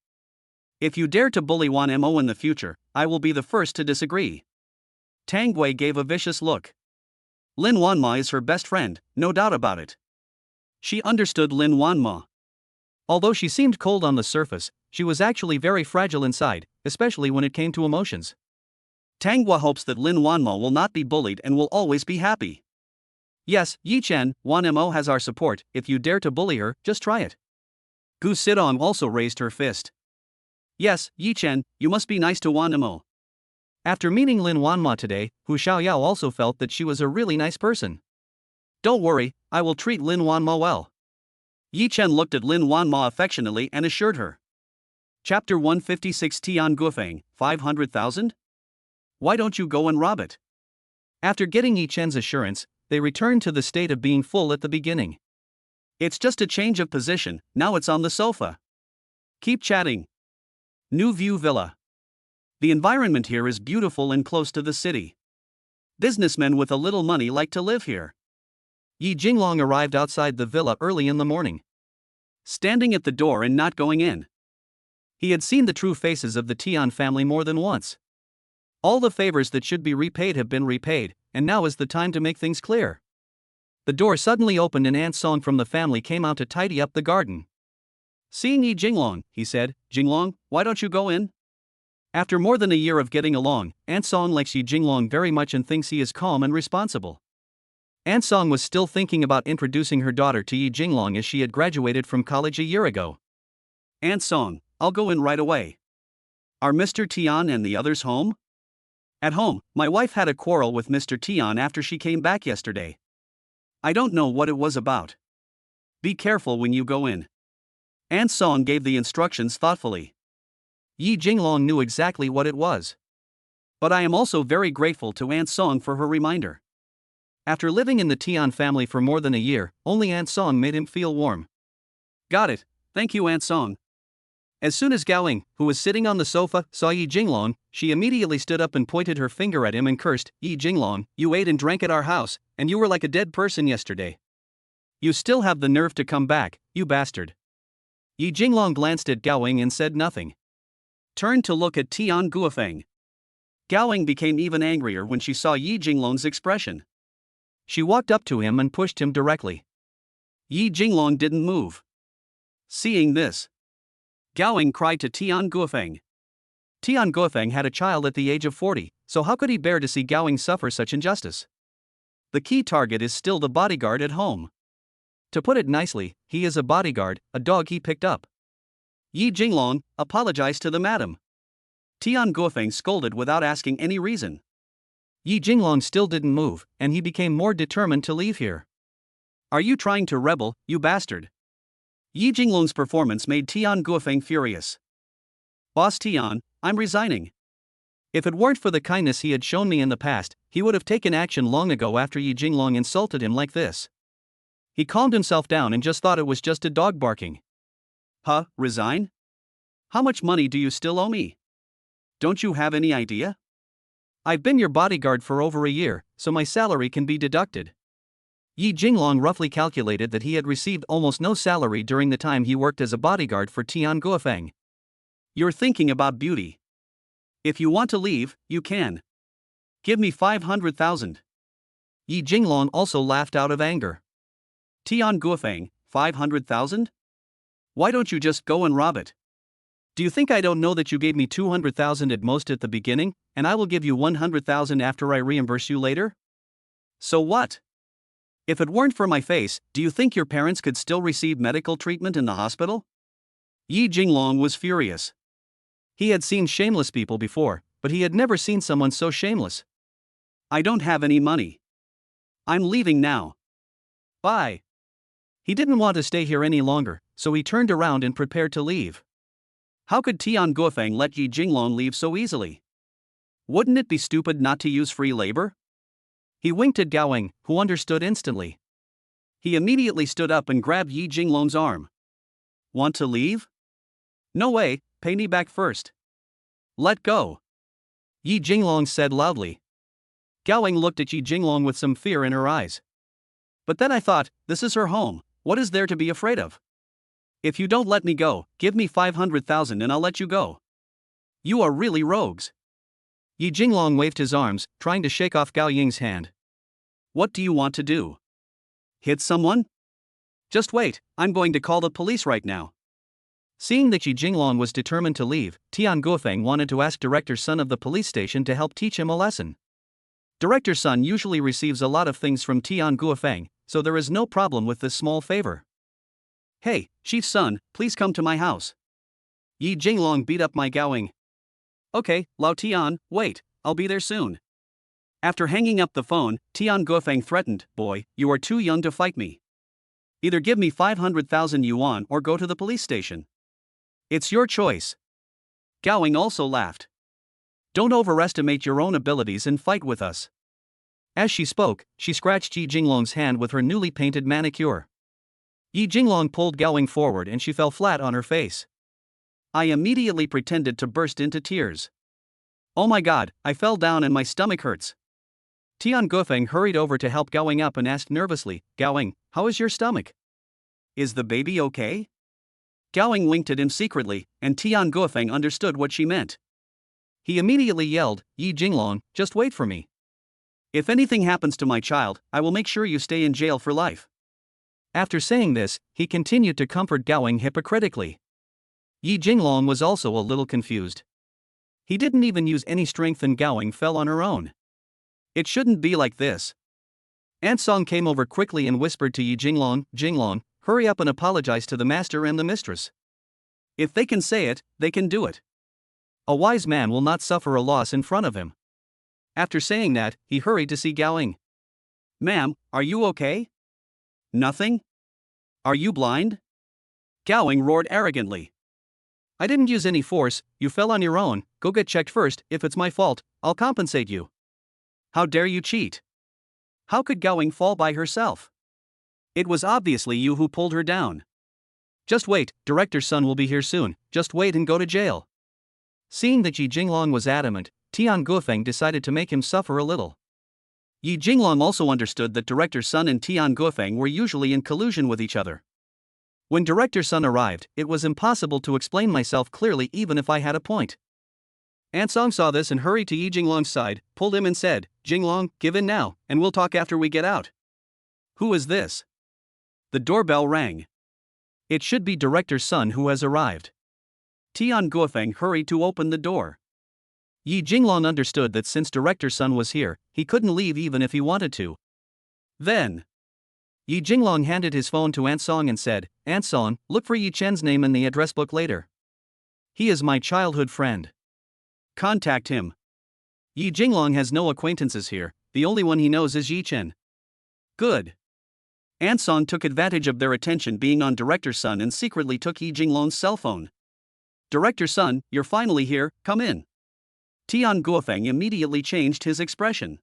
If you dare to bully Wan Mo in the future, I will be the first to disagree. Tang Wei gave a vicious look. Lin Wanma is her best friend, no doubt about it. She understood Lin Wanma. Although she seemed cold on the surface, she was actually very fragile inside, especially when it came to emotions. Tang Hua hopes that Lin Wanma will not be bullied and will always be happy. Yes, Yi Chen, Wan Mo has our support. If you dare to bully her, just try it. Gu Sidong also raised her fist. Yes, Yi Chen, you must be nice to Wan Mo. After meeting Lin Wanma today, Hu Xiaoyao also felt that she was a really nice person. Don't worry, I will treat Lin Wanma well. Yi Chen looked at Lin Wanma affectionately and assured her. Chapter 156 Tian Gufeng, 500,000? Why don't you go and rob it? After getting Yi Chen's assurance, they returned to the state of being full at the beginning. It's just a change of position, now it's on the sofa. Keep chatting. New View Villa. The environment here is beautiful and close to the city. Businessmen with a little money like to live here. Yi Jinglong arrived outside the villa early in the morning. Standing at the door and not going in. He had seen the true faces of the Tian family more than once. All the favors that should be repaid have been repaid, and now is the time to make things clear. The door suddenly opened and Aunt Song from the family came out to tidy up the garden. Seeing Yi Jinglong, he said, Jinglong, why don't you go in? After more than a year of getting along, Aunt Song likes Yi Jinglong very much and thinks he is calm and responsible. Aunt Song was still thinking about introducing her daughter to Yi Jinglong as she had graduated from college a year ago. Aunt Song, I'll go in right away. Are Mr. Tian and the others home? At home, my wife had a quarrel with Mr. Tian after she came back yesterday. I don't know what it was about. Be careful when you go in. Aunt Song gave the instructions thoughtfully. Yi Jinglong knew exactly what it was. But I am also very grateful to Aunt Song for her reminder. After living in the Tian family for more than a year, only Aunt Song made him feel warm. Got it, thank you Aunt Song. As soon as Gao Ying, who was sitting on the sofa, saw Yi Jinglong, she immediately stood up and pointed her finger at him and cursed, Yi Jinglong, you ate and drank at our house, and you were like a dead person yesterday. You still have the nerve to come back, you bastard. Yi Jinglong glanced at Gao Ying and said nothing. Turned to look at Tian Guofeng. Gao Ying became even angrier when she saw Yi Jinglong's expression. She walked up to him and pushed him directly. Yi Jinglong didn't move. Seeing this, Gao Ying cried to Tian Guofeng. Tian Guofeng had a child at the age of 40, so how could he bear to see Gao Ying suffer such injustice? The key target is still the bodyguard at home. To put it nicely, he is a bodyguard, a dog he picked up. Yi Jinglong, apologize to the madam. Tian Guofeng scolded without asking any reason. Yi Jinglong still didn't move, and he became more determined to leave here. Are you trying to rebel, you bastard? Yi Jinglong's performance made Tian Guofeng furious. Boss Tian, I'm resigning. If it weren't for the kindness he had shown me in the past, he would have taken action long ago after Yi Jinglong insulted him like this. He calmed himself down and just thought it was just a dog barking. Huh, resign? How much money do you still owe me? Don't you have any idea? I've been your bodyguard for over a year, so my salary can be deducted. Yi Jinglong roughly calculated that he had received almost no salary during the time he worked as a bodyguard for Tian Guofeng. You're thinking about beauty. If you want to leave, you can. Give me 500,000. Yi Jinglong also laughed out of anger. Tian Guofeng, 500,000? Why don't you just go and rob it? Do you think I don't know that you gave me 200,000 at most at the beginning, and I will give you 100,000 after I reimburse you later? So what? If it weren't for my face, do you think your parents could still receive medical treatment in the hospital? Yi Jinglong was furious. He had seen shameless people before, but he had never seen someone so shameless. I don't have any money. I'm leaving now. Bye. He didn't want to stay here any longer, so he turned around and prepared to leave. How could Tian Guofeng let Yi Jinglong leave so easily? Wouldn't it be stupid not to use free labor? He winked at Gowing, who understood instantly. He immediately stood up and grabbed Yi Jinglong's arm. Want to leave? No way, pay me back first. Let go. Yi Jinglong said loudly. Gowing looked at Yi Jinglong with some fear in her eyes. But then I thought, this is her home, what is there to be afraid of? If you don't let me go, give me 500,000 and I'll let you go. You are really rogues. Yi Jinglong waved his arms, trying to shake off Gao Ying's hand. What do you want to do? Hit someone? Just wait, I'm going to call the police right now. Seeing that Yi Jinglong was determined to leave, Tian Guofeng wanted to ask Director Sun of the police station to help teach him a lesson. Director Sun usually receives a lot of things from Tian Guofeng, so there is no problem with this small favor. Hey, Chief Sun, please come to my house. Yi Jinglong beat up my Gowing. Okay, Lao Tian, wait, I'll be there soon. After hanging up the phone, Tian Guofeng threatened, boy, you are too young to fight me. Either give me 500,000 yuan or go to the police station. It's your choice. Gowing also laughed. Don't overestimate your own abilities and fight with us. As she spoke, she scratched Yi Jinglong's hand with her newly painted manicure. Yi Jinglong pulled Gowing forward and she fell flat on her face. I immediately pretended to burst into tears. Oh my god, I fell down and my stomach hurts. Tian Guofeng hurried over to help Gowing up and asked nervously, Gowing, how is your stomach? Is the baby okay? Gowing winked at him secretly, and Tian Guofeng understood what she meant. He immediately yelled, Yi Jinglong, just wait for me. If anything happens to my child, I will make sure you stay in jail for life. After saying this, he continued to comfort Gowing hypocritically. Yi Jinglong was also a little confused. He didn't even use any strength and Gowing fell on her own. It shouldn't be like this. Ansong came over quickly and whispered to Yi Jinglong, Jinglong, hurry up and apologize to the master and the mistress. If they can say it, they can do it. A wise man will not suffer a loss in front of him. After saying that, he hurried to see Gowing. Ma'am, are you okay? Nothing? Are you blind? Gowing roared arrogantly. I didn't use any force, you fell on your own, go get checked first, if it's my fault, I'll compensate you. How dare you cheat? How could Gowing fall by herself? It was obviously you who pulled her down. Just wait, Director Sun will be here soon, just wait and go to jail. Seeing that Yi Jinglong was adamant, Tian Guofeng decided to make him suffer a little. Yi Jinglong also understood that Director Sun and Tian Guofeng were usually in collusion with each other. When Director Sun arrived, it was impossible to explain myself clearly even if I had a point. Ansong saw this and hurried to Yi Jinglong's side, pulled him and said, Jinglong, give in now, and we'll talk after we get out. Who is this? The doorbell rang. It should be Director Sun who has arrived. Tian Guofeng hurried to open the door. Yi Jinglong understood that since Director Sun was here, he couldn't leave even if he wanted to. Then, Yi Jinglong handed his phone to Ansong and said, Ansong, look for Yi Chen's name in the address book later. He is my childhood friend. Contact him. Yi Jinglong has no acquaintances here, the only one he knows is Yi Chen. Good. Ansong took advantage of their attention being on Director Sun and secretly took Yi Jinglong's cell phone. Director Sun, you're finally here, come in. Tian Guofeng immediately changed his expression.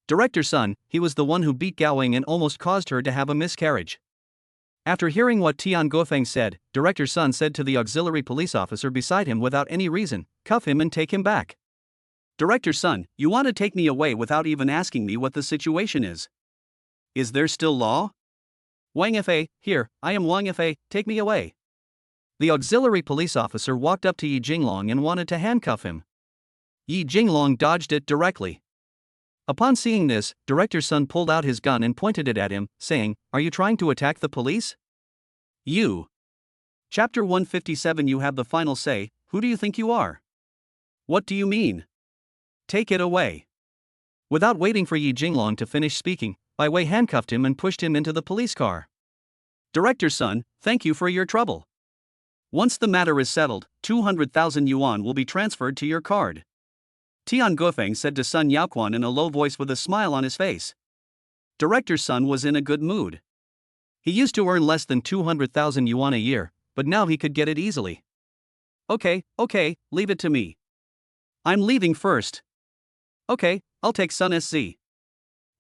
Director Sun, he was the one who beat Gowing and almost caused her to have a miscarriage. After hearing what Tian Guofeng said, Director Sun said to the auxiliary police officer beside him without any reason, cuff him and take him back. Director Sun, you want to take me away without even asking me what the situation is. Is there still law? Wang Fa, here, I am Wang Fa, take me away. The auxiliary police officer walked up to Yi Jinglong and wanted to handcuff him. Yi Jinglong dodged it directly. Upon seeing this, Director Sun pulled out his gun and pointed it at him, saying, Are you trying to attack the police? You. Chapter 157. You have the final say, who do you think you are? What do you mean? Take it away. Without waiting for Yi Jinglong to finish speaking, Bai Wei handcuffed him and pushed him into the police car. Director Sun, thank you for your trouble. Once the matter is settled, 200,000 yuan will be transferred to your card. Tian Guofeng said to Sun Yaoquan in a low voice with a smile on his face. Director Sun was in a good mood. He used to earn less than 200,000 yuan a year, but now he could get it easily. Okay, leave it to me. I'm leaving first. Okay, I'll take Sun SZ.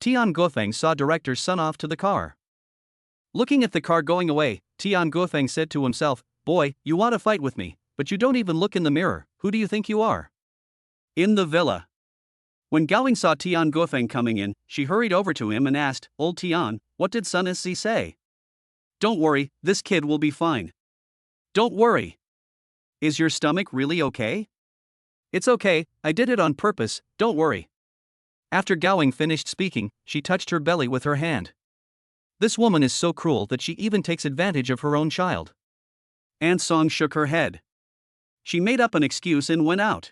Tian Guofeng saw director's son off to the car. Looking at the car going away, Tian Guofeng said to himself, "Boy, you want to fight with me, but you don't even look in the mirror. Who do you think you are?" In the villa. When Gowing saw Tian Guofeng coming in, she hurried over to him and asked, "Old Tian, what did Sun SC say?" "Don't worry, this kid will be fine." "Don't worry. Is your stomach really okay?" "It's okay, I did it on purpose, don't worry." After Gowing finished speaking, she touched her belly with her hand. This woman is so cruel that she even takes advantage of her own child. An Song shook her head. She made up an excuse and went out.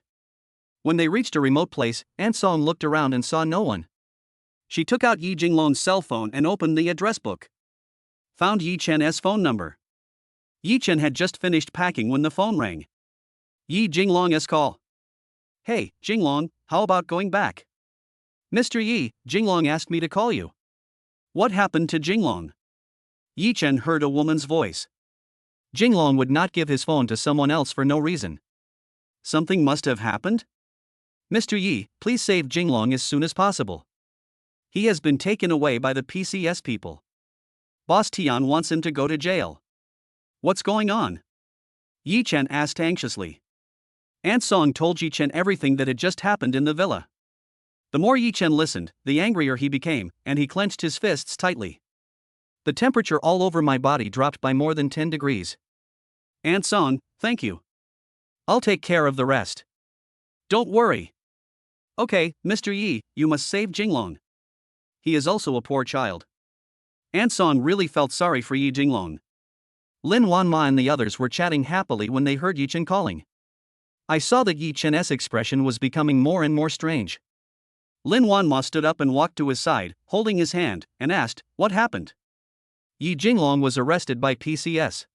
When they reached a remote place, An Song looked around and saw no one. She took out Yi Jinglong's cell phone and opened the address book. Found Yi Chen's phone number. Yi Chen had just finished packing when the phone rang. Yi Jinglong's call. "Hey, Jinglong, how about going back?" "Mr. Yi, Jinglong asked me to call you." "What happened to Jinglong?" Yi Chen heard a woman's voice. Jinglong would not give his phone to someone else for no reason. Something must have happened? "Mr. Yi, please save Jinglong as soon as possible. He has been taken away by the PCS people. Boss Tian wants him to go to jail." "What's going on?" Yi Chen asked anxiously. An Song told Yi Chen everything that had just happened in the villa. The more Yi Chen listened, the angrier he became, and he clenched his fists tightly. The temperature all over my body dropped by more than 10 degrees. "An Song, thank you. I'll take care of the rest." "Don't worry." "Okay, Mr. Yi, you must save Jinglong. He is also a poor child." An Song really felt sorry for Yi Jinglong. Lin Wanma and the others were chatting happily when they heard Yi Chen calling. I saw that Yi Chen's expression was becoming more and more strange. Lin Wanma stood up and walked to his side, holding his hand, and asked, "What happened?" "Yi Jinglong was arrested by PCS."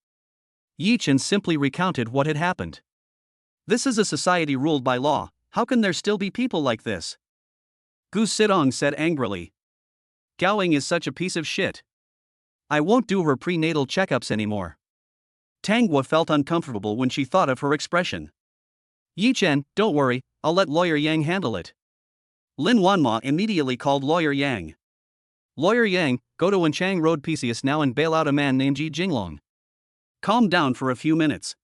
Yi Chen simply recounted what had happened. "This is a society ruled by law, how can there still be people like this?" Gu Sidong said angrily. "Gowing is such a piece of shit. I won't do her prenatal checkups anymore." Tang Hua felt uncomfortable when she thought of her expression. "Yi Chen, don't worry, I'll let Lawyer Yang handle it." Lin Wanma immediately called Lawyer Yang. "Lawyer Yang, go to Wenchang Road PCS now and bail out a man named Yi Jinglong. Calm down for a few minutes."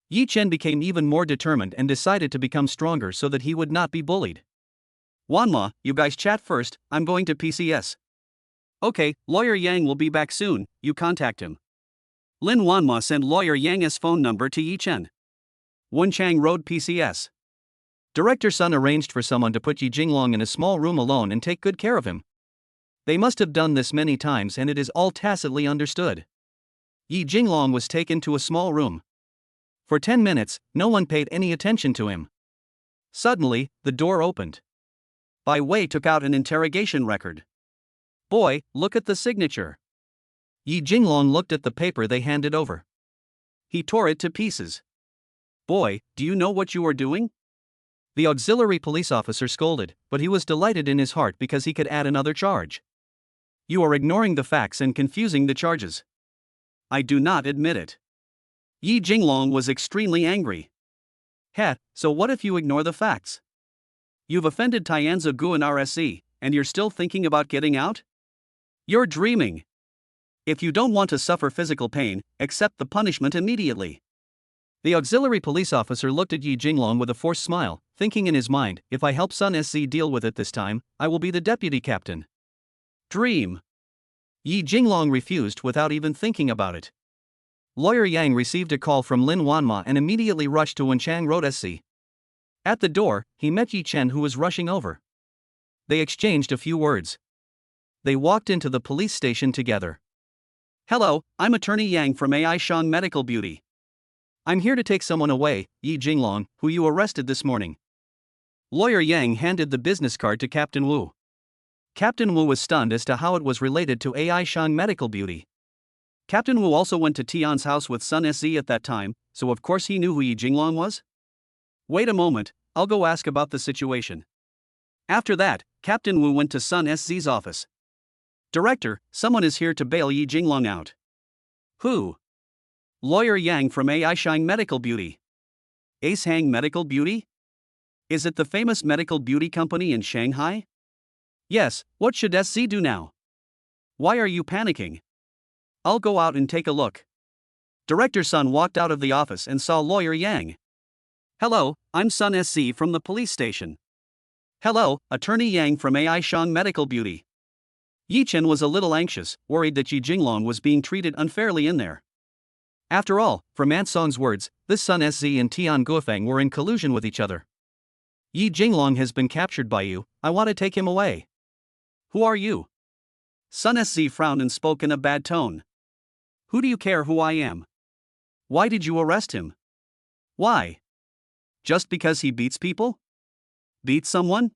Yi Chen became even more determined and decided to become stronger so that he would not be bullied. "Wanma, you guys chat first, I'm going to PCS." "Okay, Lawyer Yang will be back soon, you contact him." Lin Wanma sent Lawyer Yang's phone number to Yi Chen. Wenchang Road PCS. Director Sun arranged for someone to put Yi Jinglong in a small room alone and take good care of him. They must have done this many times and it is all tacitly understood. Yi Jinglong was taken to a small room. For 10 minutes, no one paid any attention to him. Suddenly, the door opened. Bai Wei took out an interrogation record. "Boy, look at the signature." Yi Jinglong looked at the paper they handed over. He tore it to pieces. "Boy, do you know what you are doing?" The auxiliary police officer scolded, but he was delighted in his heart because he could add another charge. "You are ignoring the facts and confusing the charges." "I do not admit it." Yi Jinglong was extremely angry. "Heh, so what if you ignore the facts? You've offended Tianzi Gu and RSC, and you're still thinking about getting out? You're dreaming. If you don't want to suffer physical pain, accept the punishment immediately." The auxiliary police officer looked at Yi Jinglong with a forced smile, thinking in his mind, if I help Sun SC deal with it this time, I will be the deputy captain. Dream. Yi Jinglong refused without even thinking about it. Lawyer Yang received a call from Lin Wanma and immediately rushed to Wenchang Road SC. At the door, he met Yi Chen who was rushing over. They exchanged a few words. They walked into the police station together. "Hello, I'm Attorney Yang from AI Shang Medical Beauty. I'm here to take someone away, Yi Jinglong, who you arrested this morning." Lawyer Yang handed the business card to Captain Wu. Captain Wu was stunned as to how it was related to AI Shang Medical Beauty. Captain Wu also went to Tian's house with Sun SC at that time, so of course he knew who Yi Jinglong was. "Wait a moment, I'll go ask about the situation." After that, Captain Wu went to Sun SC's office. "Director, someone is here to bail Yi Jinglong out." "Who?" "Lawyer Yang from AI Shang Medical Beauty." Ace Hang Medical Beauty? Is it the famous medical beauty company in Shanghai? Yes, what should SZ do now? Why are you panicking? I'll go out and take a look. Director Sun walked out of the office and saw Lawyer Yang. Hello, I'm Sun SZ from the police station. Hello, Attorney Yang from AI Shang Medical Beauty. Yi Chen was a little anxious, worried that Yi Jinglong was being treated unfairly in there. After all, from Aunt Song's words, this Sun SZ and Tian Guofeng were in collusion with each other. Yi Jinglong has been captured by you, I want to take him away. Who are you? Sun SZ frowned and spoke in a bad tone. Who do you care who I am? Why did you arrest him? Why? Just because he beats people? Beats someone?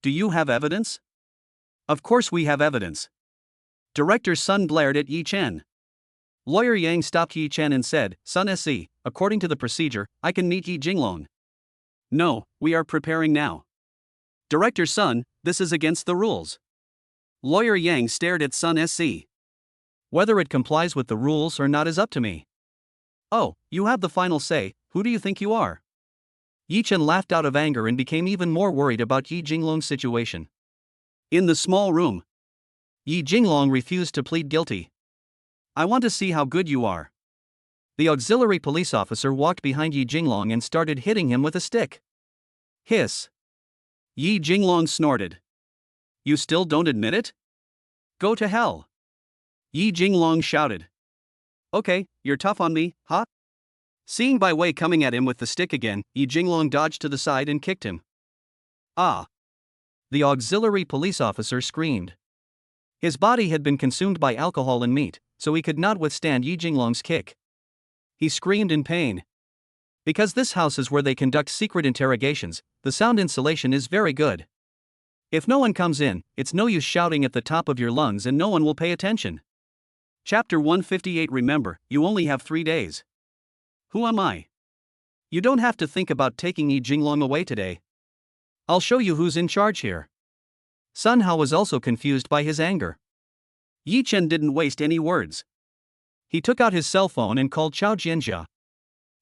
Do you have evidence? Of course we have evidence. Director Sun glared at Yi Chen. Lawyer Yang stopped Yi Chen and said, Sun SZ, according to the procedure, I can meet Yi Jinglong. No, we are preparing now. Director Sun, this is against the rules. Lawyer Yang stared at Sun SZ. Whether it complies with the rules or not is up to me. Oh, you have the final say, who do you think you are? Yi Chen laughed out of anger and became even more worried about Yi Jinglong's situation. In the small room, Yi Jinglong refused to plead guilty. I want to see how good you are. The auxiliary police officer walked behind Yi Jinglong and started hitting him with a stick. Hiss. Yi Jinglong snorted. You still don't admit it? Go to hell. Yi Jinglong shouted. Okay, you're tough on me, huh? Seeing Bai Wei coming at him with the stick again, Yi Jinglong dodged to the side and kicked him. Ah! The auxiliary police officer screamed. His body had been consumed by alcohol and meat, so he could not withstand Yi Jinglong's kick. He screamed in pain. Because this house is where they conduct secret interrogations, the sound insulation is very good. If no one comes in, it's no use shouting at the top of your lungs and no one will pay attention. Chapter 158. Remember, you only have 3 days. Who am I? You don't have to think about taking Yi Jinglong away today. I'll show you who's in charge here. Sun Hao was also confused by his anger. Yi Chen didn't waste any words. He took out his cell phone and called Chao Jianjia.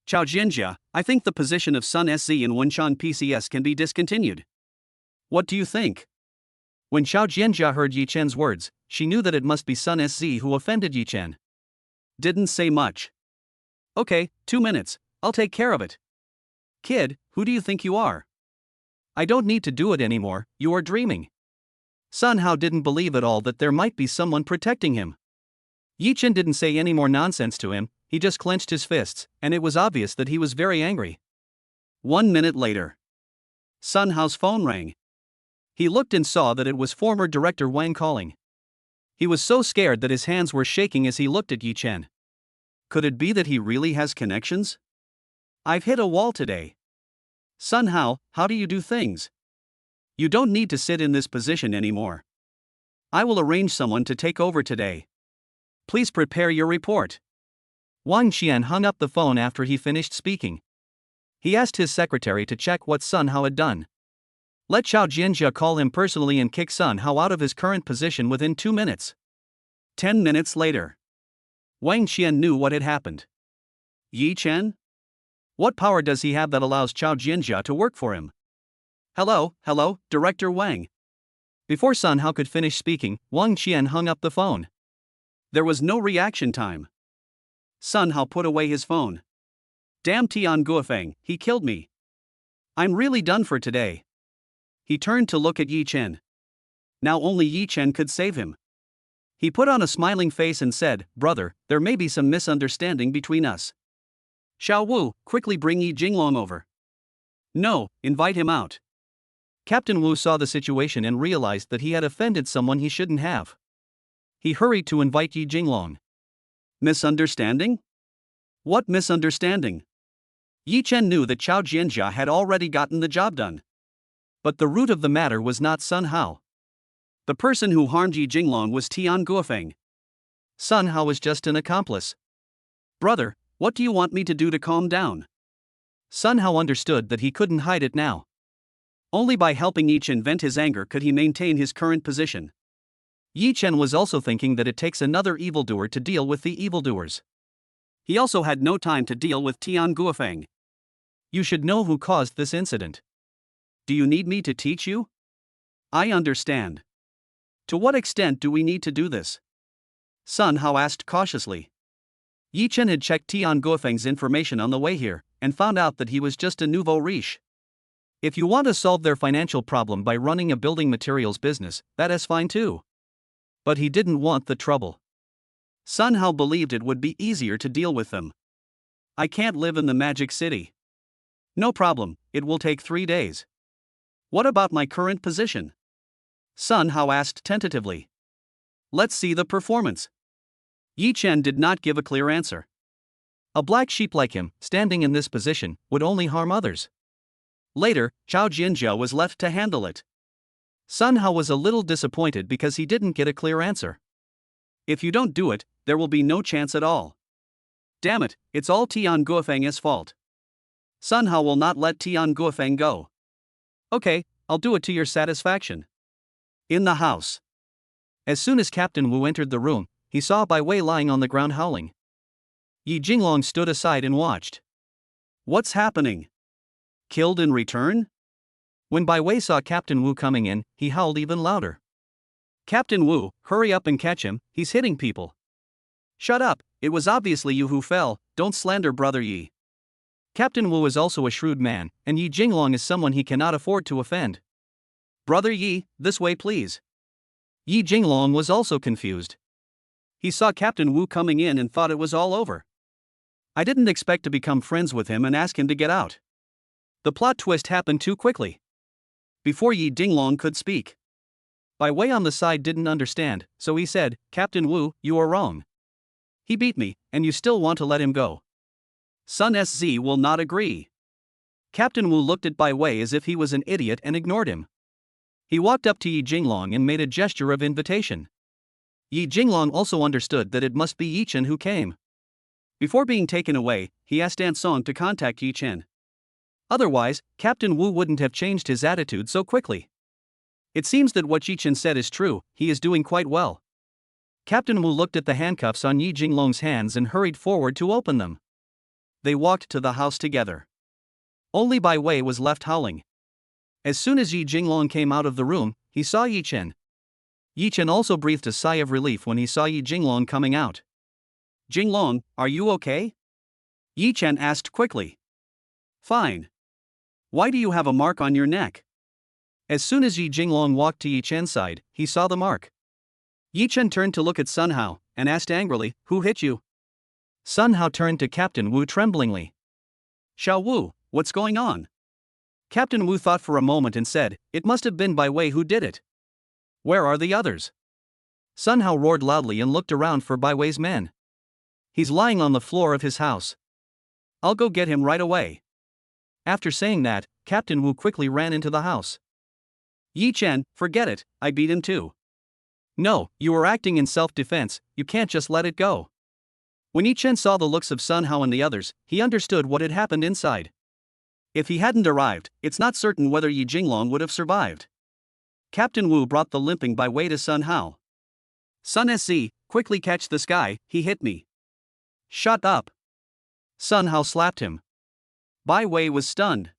Chao Jianjia, I think the position of Sun SZ in Wenshan PCS can be discontinued. What do you think? When Chao Jianjia heard Yi Chen's words, she knew that it must be Sun SZ who offended Yi Chen. Didn't say much. Okay, 2 minutes, I'll take care of it. Kid, who do you think you are? I don't need to do it anymore, you are dreaming. Sun Hao didn't believe at all that there might be someone protecting him. Yi Chen didn't say any more nonsense to him, he just clenched his fists, and it was obvious that he was very angry. 1 minute later, Sun Hao's phone rang. He looked and saw that it was former director Wang calling. He was so scared that his hands were shaking as he looked at Yi Chen. Could it be that he really has connections? I've hit a wall today. Sun Hao, how do you do things? You don't need to sit in this position anymore. I will arrange someone to take over today. Please prepare your report. Wang Qian hung up the phone after he finished speaking. He asked his secretary to check what Sun Hao had done. Let Chao Jianjia call him personally and kick Sun Hao out of his current position within 2 minutes. 10 minutes later. Wang Qian knew what had happened. Yi Chen? What power does he have that allows Chao Jianjia to work for him? Hello, Director Wang. Before Sun Hao could finish speaking, Wang Qian hung up the phone. There was no reaction time. Sun Hao put away his phone. Damn Tian Guofeng, he killed me. I'm really done for today. He turned to look at Yi Chen. Now only Yi Chen could save him. He put on a smiling face and said, Brother, there may be some misunderstanding between us. Xiao Wu, quickly bring Yi Jinglong over. No, invite him out. Captain Wu saw the situation and realized that he had offended someone he shouldn't have. He hurried to invite Yi Jinglong. Misunderstanding? What misunderstanding? Yi Chen knew that Chao Jianjia had already gotten the job done. But the root of the matter was not Sun Hao. The person who harmed Yi Jinglong was Tian Guofeng. Sun Hao was just an accomplice. Brother, what do you want me to do to calm down? Sun Hao understood that he couldn't hide it now. Only by helping Yi Chen vent his anger could he maintain his current position. Yi Chen was also thinking that it takes another evildoer to deal with the evildoers. He also had no time to deal with Tian Guofeng. You should know who caused this incident. Do you need me to teach you? I understand. To what extent do we need to do this? Sun Hao asked cautiously. Yi Chen had checked Tian Guofeng's information on the way here, and found out that he was just a nouveau riche. If you want to solve their financial problem by running a building materials business, that is fine too. But he didn't want the trouble. Sun Hao believed it would be easier to deal with them. I can't live in the Magic City. No problem, it will take 3 days. What about my current position? Sun Hao asked tentatively. Let's see the performance. Yi Chen did not give a clear answer. A black sheep like him, standing in this position, would only harm others. Later, Chao Jianzhou was left to handle it. Sun Hao was a little disappointed because he didn't get a clear answer. If you don't do it, there will be no chance at all. Damn it, it's all Tian Guofeng's fault. Sun Hao will not let Tian Guofeng go. Okay, I'll do it to your satisfaction. In the house. As soon as Captain Wu entered the room, he saw Bai Wei lying on the ground howling. Yi Jinglong stood aside and watched. What's happening? Killed in return? When Bai Wei saw Captain Wu coming in, he howled even louder. Captain Wu, hurry up and catch him, he's hitting people. Shut up, it was obviously you who fell, don't slander Brother Yi. Captain Wu is also a shrewd man, and Yi Jinglong is someone he cannot afford to offend. Brother Yi, this way please. Yi Jinglong was also confused. He saw Captain Wu coming in and thought it was all over. I didn't expect to become friends with him and ask him to get out. The plot twist happened too quickly. Before Yi Jinglong could speak. Bai Wei on the side didn't understand, so he said, Captain Wu, you are wrong. He beat me, and you still want to let him go. Sun SZ will not agree. Captain Wu looked at Bai Wei as if he was an idiot and ignored him. He walked up to Yi Jinglong and made a gesture of invitation. Yi Jinglong also understood that it must be Yi Chen who came. Before being taken away, he asked Ansong to contact Yi Chen. Otherwise, Captain Wu wouldn't have changed his attitude so quickly. It seems that what Yi Chen said is true, he is doing quite well. Captain Wu looked at the handcuffs on Yi Jinglong's hands and hurried forward to open them. They walked to the house together. Only Bai Wei was left howling. As soon as Yi Jinglong came out of the room, he saw Yi Chen. Yi Chen also breathed a sigh of relief when he saw Yi Jinglong coming out. Jinglong, are you okay? Yi Chen asked quickly. Fine. Why do you have a mark on your neck? As soon as Yi Jinglong walked to Yi Chen's side, he saw the mark. Yi Chen turned to look at Sun Hao, and asked angrily, who hit you? Sun Hao turned to Captain Wu tremblingly. Xiao Wu, what's going on? Captain Wu thought for a moment and said, it must have been Bai Wei who did it. Where are the others? Sun Hao roared loudly and looked around for Bai Wei's men. He's lying on the floor of his house. I'll go get him right away. After saying that, Captain Wu quickly ran into the house. Yi Chen, forget it, I beat him too. No, you were acting in self-defense, you can't just let it go. When Yi Chen saw the looks of Sun Hao and the others, he understood what had happened inside. If he hadn't arrived, it's not certain whether Yi Jinglong would have survived. Captain Wu brought the limping Bai Wei to Sun Hao. Sun SZ, quickly catch this guy, he hit me. Shut up. Sun Hao slapped him. Bai Wei was stunned.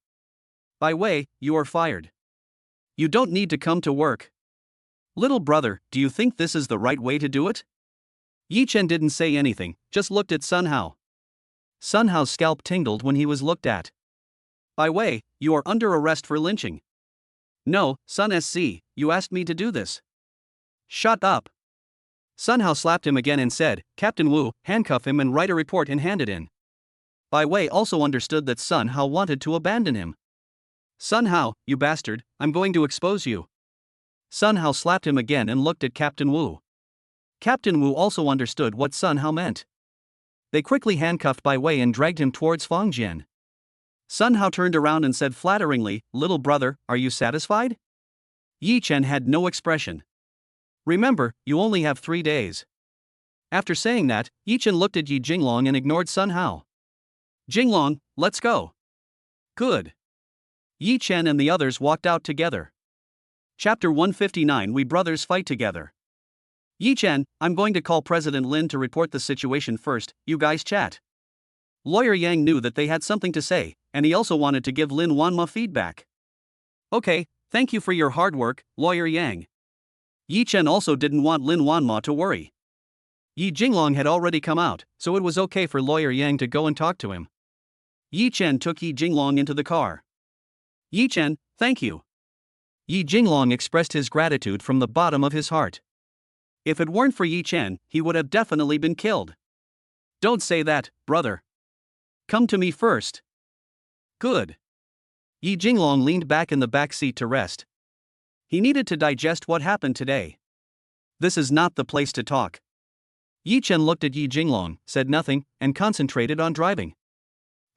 Bai Wei, you are fired. You don't need to come to work. Little brother, do you think this is the right way to do it? Yi Chen didn't say anything, just looked at Sun Hao. Sun Hao's scalp tingled when he was looked at. Bai Wei, you are under arrest for lynching. No, Sun SZ, you asked me to do this. Shut up. Sun Hao slapped him again and said, Captain Wu, handcuff him and write a report and hand it in. Bai Wei also understood that Sun Hao wanted to abandon him. Sun Hao, you bastard, I'm going to expose you. Sun Hao slapped him again and looked at Captain Wu. Captain Wu also understood what Sun Hao meant. They quickly handcuffed Bai Wei and dragged him towards Fangjian. Sun Hao turned around and said flatteringly, little brother, are you satisfied? Yi Chen had no expression. Remember, you only have 3 days. After saying that, Yi Chen looked at Yi Jinglong and ignored Sun Hao. Jinglong, let's go. Good. Yi Chen and the others walked out together. Chapter 159 We Brothers Fight Together. Yi Chen, I'm going to call President Lin to report the situation first, you guys chat. Lawyer Yang knew that they had something to say, and he also wanted to give Lin Wanma feedback. Okay, thank you for your hard work, Lawyer Yang. Yi Chen also didn't want Lin Wanma to worry. Yi Jinglong had already come out, so it was okay for Lawyer Yang to go and talk to him. Yi Chen took Yi Jinglong into the car. Yi Chen, thank you. Yi Jinglong expressed his gratitude from the bottom of his heart. If it weren't for Yi Chen, he would have definitely been killed. Don't say that, brother. Come to me first. Good. Yi Jinglong leaned back in the back seat to rest. He needed to digest what happened today. This is not the place to talk. Yi Chen looked at Yi Jinglong, said nothing, and concentrated on driving.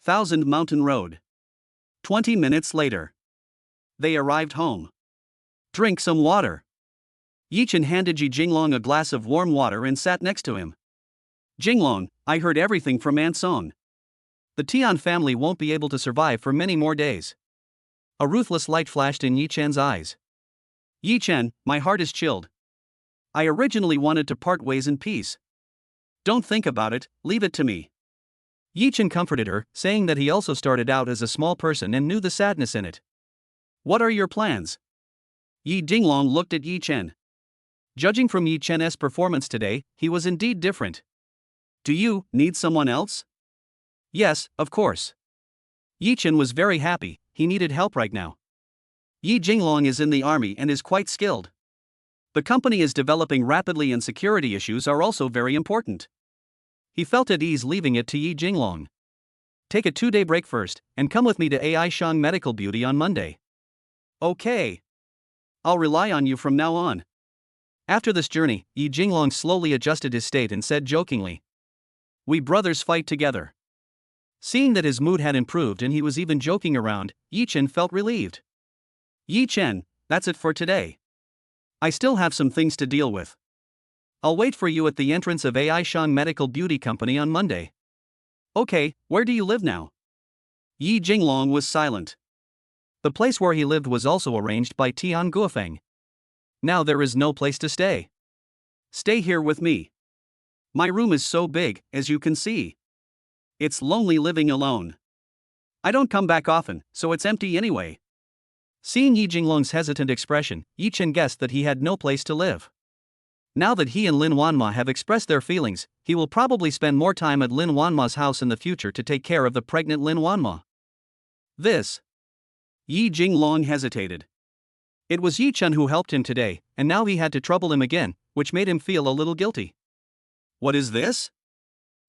Thousand Mountain Road. 20 minutes later. They arrived home. Drink some water. Yi Chen handed Yi Jinglong a glass of warm water and sat next to him. Jinglong, I heard everything from Aunt Song. The Tian family won't be able to survive for many more days. A ruthless light flashed in Yi Chen's eyes. Yi Chen, my heart is chilled. I originally wanted to part ways in peace. Don't think about it, leave it to me. Yi Chen comforted her, saying that he also started out as a small person and knew the sadness in it. What are your plans? Yi Jinglong looked at Yi Chen. Judging from Yi Chen's performance today, he was indeed different. Do you need someone else? Yes, of course. Yi Chen was very happy, he needed help right now. Yi Jinglong is in the army and is quite skilled. The company is developing rapidly and security issues are also very important. He felt at ease leaving it to Yi Jinglong. Take a 2-day break first, and come with me to AI Shang Medical Beauty on Monday. Okay. I'll rely on you from now on. After this journey, Yi Jinglong slowly adjusted his state and said jokingly, We brothers fight together. Seeing that his mood had improved and he was even joking around, Yi Chen felt relieved. Yi Chen, that's it for today. I still have some things to deal with. I'll wait for you at the entrance of AI Shang Medical Beauty Company on Monday. Okay, where do you live now? Yi Jinglong was silent. The place where he lived was also arranged by Tian Guofeng. Now there is no place to stay. Stay here with me. My room is so big, as you can see. It's lonely living alone. I don't come back often, so it's empty anyway. Seeing Yi Jinglong's hesitant expression, Yi Chen guessed that he had no place to live. Now that he and Lin Wanma have expressed their feelings, he will probably spend more time at Lin Wanma's house in the future to take care of the pregnant Lin Wanma. Yi Jinglong hesitated. It was Yi Chen who helped him today, and now he had to trouble him again, which made him feel a little guilty. What is this?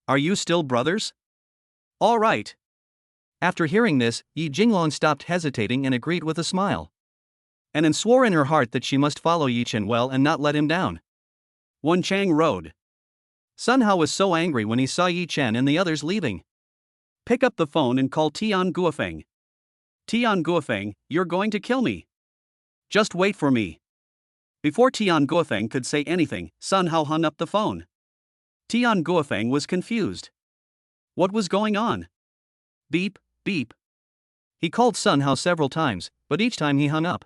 Are you still brothers? All right. After hearing this, Yi Jinglong stopped hesitating and agreed with a smile. And then swore in her heart that she must follow Yi Chen well and not let him down. Wenchang Road. Sun Hao was so angry when he saw Yi Chen and the others leaving. Pick up the phone and call Tian Guofeng. Tian Guofeng, you're going to kill me. Just wait for me. Before Tian Guofeng could say anything, Sun Hao hung up the phone. Tian Guofeng was confused. What was going on? Beep, beep. He called Sun Hao several times, but each time he hung up.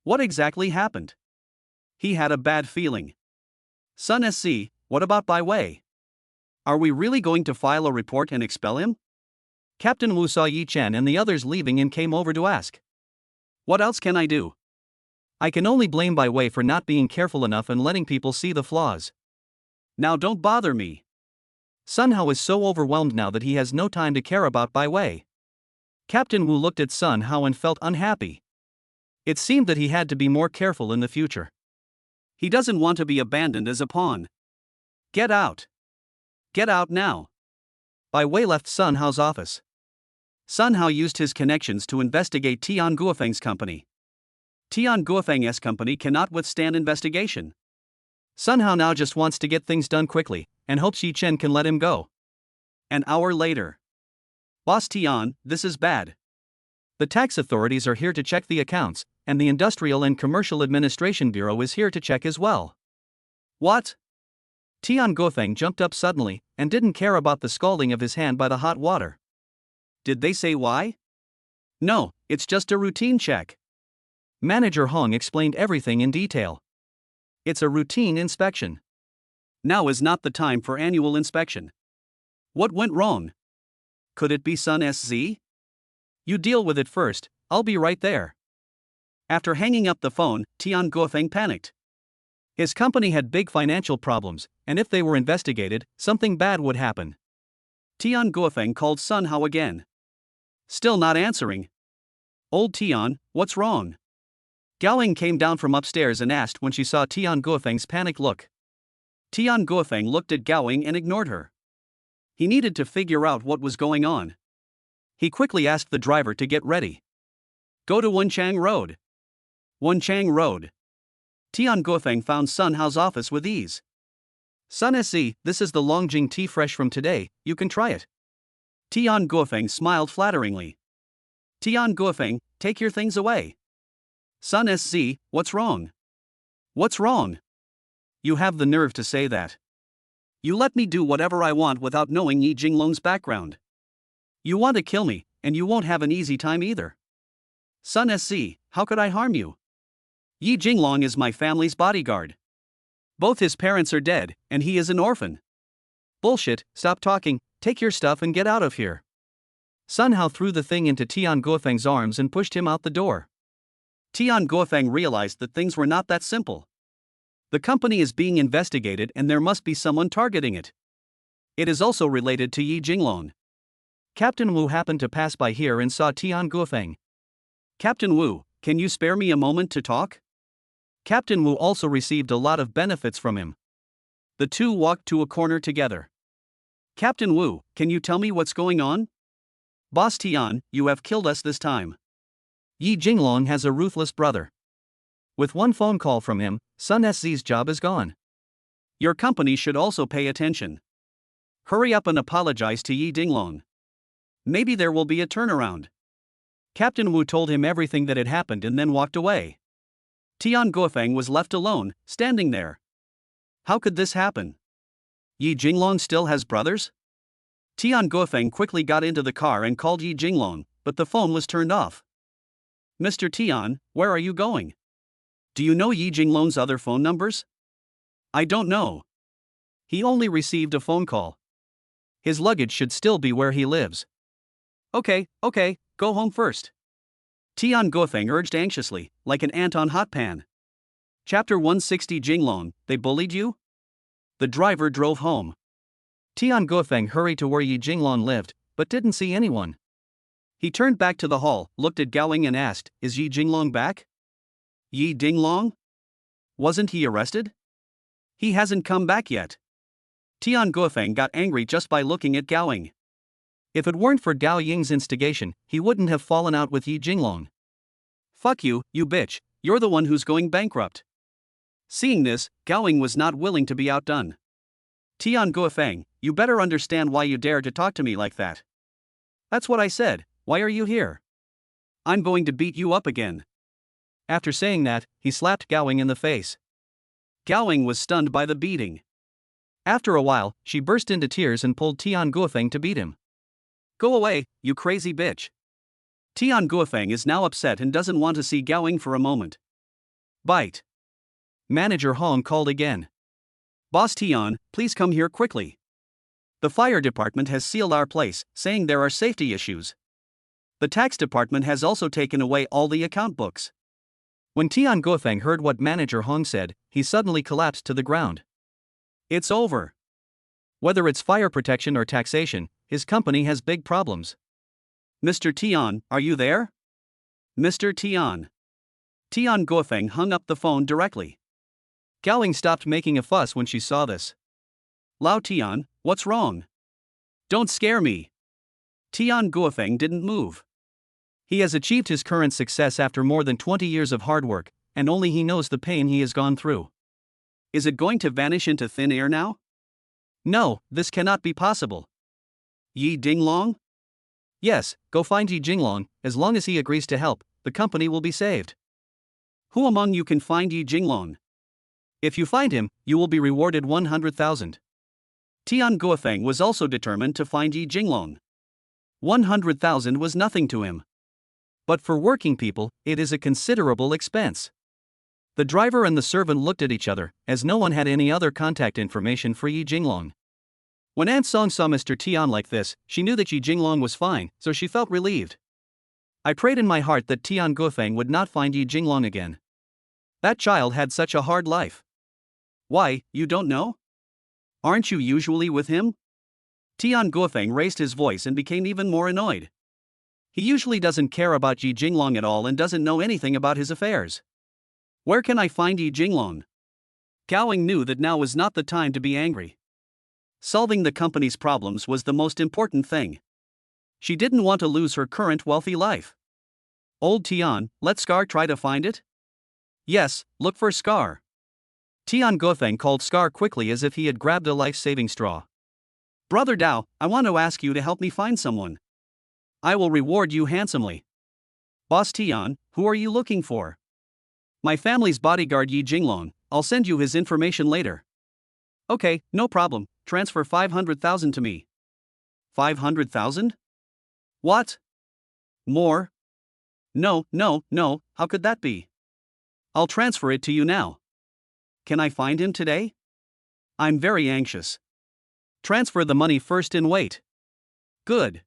What exactly happened? He had a bad feeling. Sun SC, what about Bai Wei? Are we really going to file a report and expel him? Captain Wu saw Yi Chen and the others leaving and came over to ask. What else can I do? I can only blame Bai Wei for not being careful enough and letting people see the flaws. Now don't bother me. Sun Hao is so overwhelmed now that he has no time to care about Bai Wei. Captain Wu looked at Sun Hao and felt unhappy. It seemed that he had to be more careful in the future. He doesn't want to be abandoned as a pawn. Get out. Get out now. Bai Wei left Sun Hao's office. Sun Hao used his connections to investigate Tian Guofeng's company. Tian Guofeng's company cannot withstand investigation. Sun Hao now just wants to get things done quickly, and hopes Yi Chen can let him go. An hour later. Boss Tian, this is bad. The tax authorities are here to check the accounts, and the Industrial and Commercial Administration Bureau is here to check as well. What? Tian Guofeng jumped up suddenly, and didn't care about the scalding of his hand by the hot water. Did they say why? No, it's just a routine check. Manager Hong explained everything in detail. It's a routine inspection. Now is not the time for annual inspection. What went wrong? Could it be Sun SZ? You deal with it first, I'll be right there. After hanging up the phone, Tian Guofeng panicked. His company had big financial problems, and if they were investigated, something bad would happen. Tian Guofeng called Sun Hao again. Still not answering. Old Tian, what's wrong? Gao Ying came down from upstairs and asked when she saw Tian Guofeng's panicked look. Tian Guofeng looked at Gao Ying and ignored her. He needed to figure out what was going on. He quickly asked the driver to get ready. Go to Wenchang Road. Wenchang Road. Tian Guofeng found Sun Hao's office with ease. Sun SC, this is the Longjing tea fresh from today, you can try it. Tian Guofeng smiled flatteringly. Tian Guofeng, take your things away. Sun SC, what's wrong? What's wrong? You have the nerve to say that. You let me do whatever I want without knowing Yi Jinglong's background. You want to kill me, and you won't have an easy time either. Sun SC, how could I harm you? Yi Jinglong is my family's bodyguard. Both his parents are dead, and he is an orphan. Bullshit, stop talking, take your stuff and get out of here. Sun Hao threw the thing into Tian Guofeng's arms and pushed him out the door. Tian Guofeng realized that things were not that simple. The company is being investigated and there must be someone targeting it. It is also related to Yi Jinglong. Captain Wu happened to pass by here and saw Tian Guofeng. Captain Wu, can you spare me a moment to talk? Captain Wu also received a lot of benefits from him. The two walked to a corner together. Captain Wu, can you tell me what's going on? Boss Tian, you have killed us this time. Yi Jinglong has a ruthless brother. With one phone call from him, Sun SC's job is gone. Your company should also pay attention. Hurry up and apologize to Yi Jinglong. Maybe there will be a turnaround. Captain Wu told him everything that had happened and then walked away. Tian Guofeng was left alone, standing there. How could this happen? Yi Jinglong still has brothers? Tian Guofeng quickly got into the car and called Yi Jinglong, but the phone was turned off. Mr. Tian, where are you going? Do you know Yi Jinglong's other phone numbers? I don't know. He only received a phone call. His luggage should still be where he lives. Okay, go home first. Tian Guofeng urged anxiously, like an ant on hot pan. Chapter 160 Jinglong, they bullied you? The driver drove home. Tian Guofeng hurried to where Yi Jinglong lived, but didn't see anyone. He turned back to the hall, looked at Gao Ying and asked, is Yi Jinglong back? Yi Jinglong? Wasn't he arrested? He hasn't come back yet. Tian Guofeng got angry just by looking at Gao Ying. If it weren't for Gao Ying's instigation, he wouldn't have fallen out with Yi Jinglong. Fuck you, you bitch, you're the one who's going bankrupt. Seeing this, Gao Ying was not willing to be outdone. Tian Guofeng, you better understand why you dare to talk to me like that. That's what I said, why are you here? I'm going to beat you up again. After saying that, he slapped Gao Ying in the face. Gao Ying was stunned by the beating. After a while, she burst into tears and pulled Tian Guofeng to beat him. Go away, you crazy bitch. Tian Guofeng is now upset and doesn't want to see Gao Ying for a moment. Bite. Manager Hong called again. Boss Tian, please come here quickly. The fire department has sealed our place, saying there are safety issues. The tax department has also taken away all the account books. When Tian Guofeng heard what Manager Hong said, he suddenly collapsed to the ground. It's over. Whether it's fire protection or taxation, his company has big problems. Mr. Tian, are you there? Mr. Tian. Tian Guofeng hung up the phone directly. Gao Ying stopped making a fuss when she saw this. Lao Tian, what's wrong? Don't scare me. Tian Guofeng didn't move. He has achieved his current success after more than 20 years of hard work, and only he knows the pain he has gone through. Is it going to vanish into thin air now? No, this cannot be possible. Yi Jinglong? Yes, go find Yi Jinglong. As long as he agrees to help, the company will be saved. Who among you can find Yi Jinglong? If you find him, you will be rewarded 100,000. Tian Guofeng was also determined to find Yi Jinglong. 100,000 was nothing to him. But for working people, it is a considerable expense. The driver and the servant looked at each other, as no one had any other contact information for Yi Jinglong. When Aunt Song saw Mr. Tian like this, she knew that Yi Jinglong was fine, so she felt relieved. I prayed in my heart that Tian Guofeng would not find Yi Jinglong again. That child had such a hard life. Why, you don't know? Aren't you usually with him? Tian Guofeng raised his voice and became even more annoyed. He usually doesn't care about Yi Jinglong at all and doesn't know anything about his affairs. Where can I find Yi Jinglong? Gowing knew that now was not the time to be angry. Solving the company's problems was the most important thing. She didn't want to lose her current wealthy life. Old Tian, let Scar try to find it? Yes, look for Scar. Tian Guofeng called Scar quickly as if he had grabbed a life-saving straw. Brother Dao, I want to ask you to help me find someone. I will reward you handsomely. Boss Tian, who are you looking for? My family's bodyguard Yi Jinglong, I'll send you his information later. Okay, no problem, transfer 500,000 to me. 500,000? What? More? No, how could that be? I'll transfer it to you now. Can I find him today? I'm very anxious. Transfer the money first and wait. Good.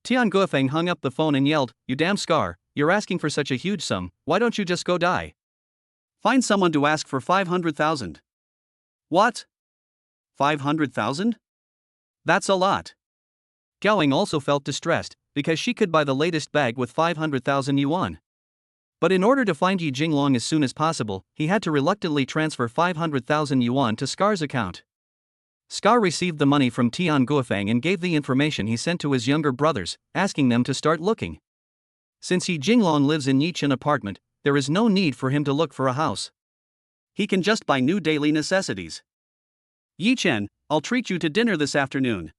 Tian Guofeng hung up the phone and yelled, You damn Scar, you're asking for such a huge sum, why don't you just go die? Find someone to ask for 500,000. What? 500,000? That's a lot. Gowing also felt distressed, because she could buy the latest bag with 500,000 yuan. But in order to find Yi Jinglong as soon as possible, he had to reluctantly transfer 500,000 yuan to Scar's account. Scar received the money from Tian Guofeng and gave the information he sent to his younger brothers, asking them to start looking. Since Yi Jinglong lives in Yichen apartment, there is no need for him to look for a house. He can just buy new daily necessities. Yichen, I'll treat you to dinner this afternoon.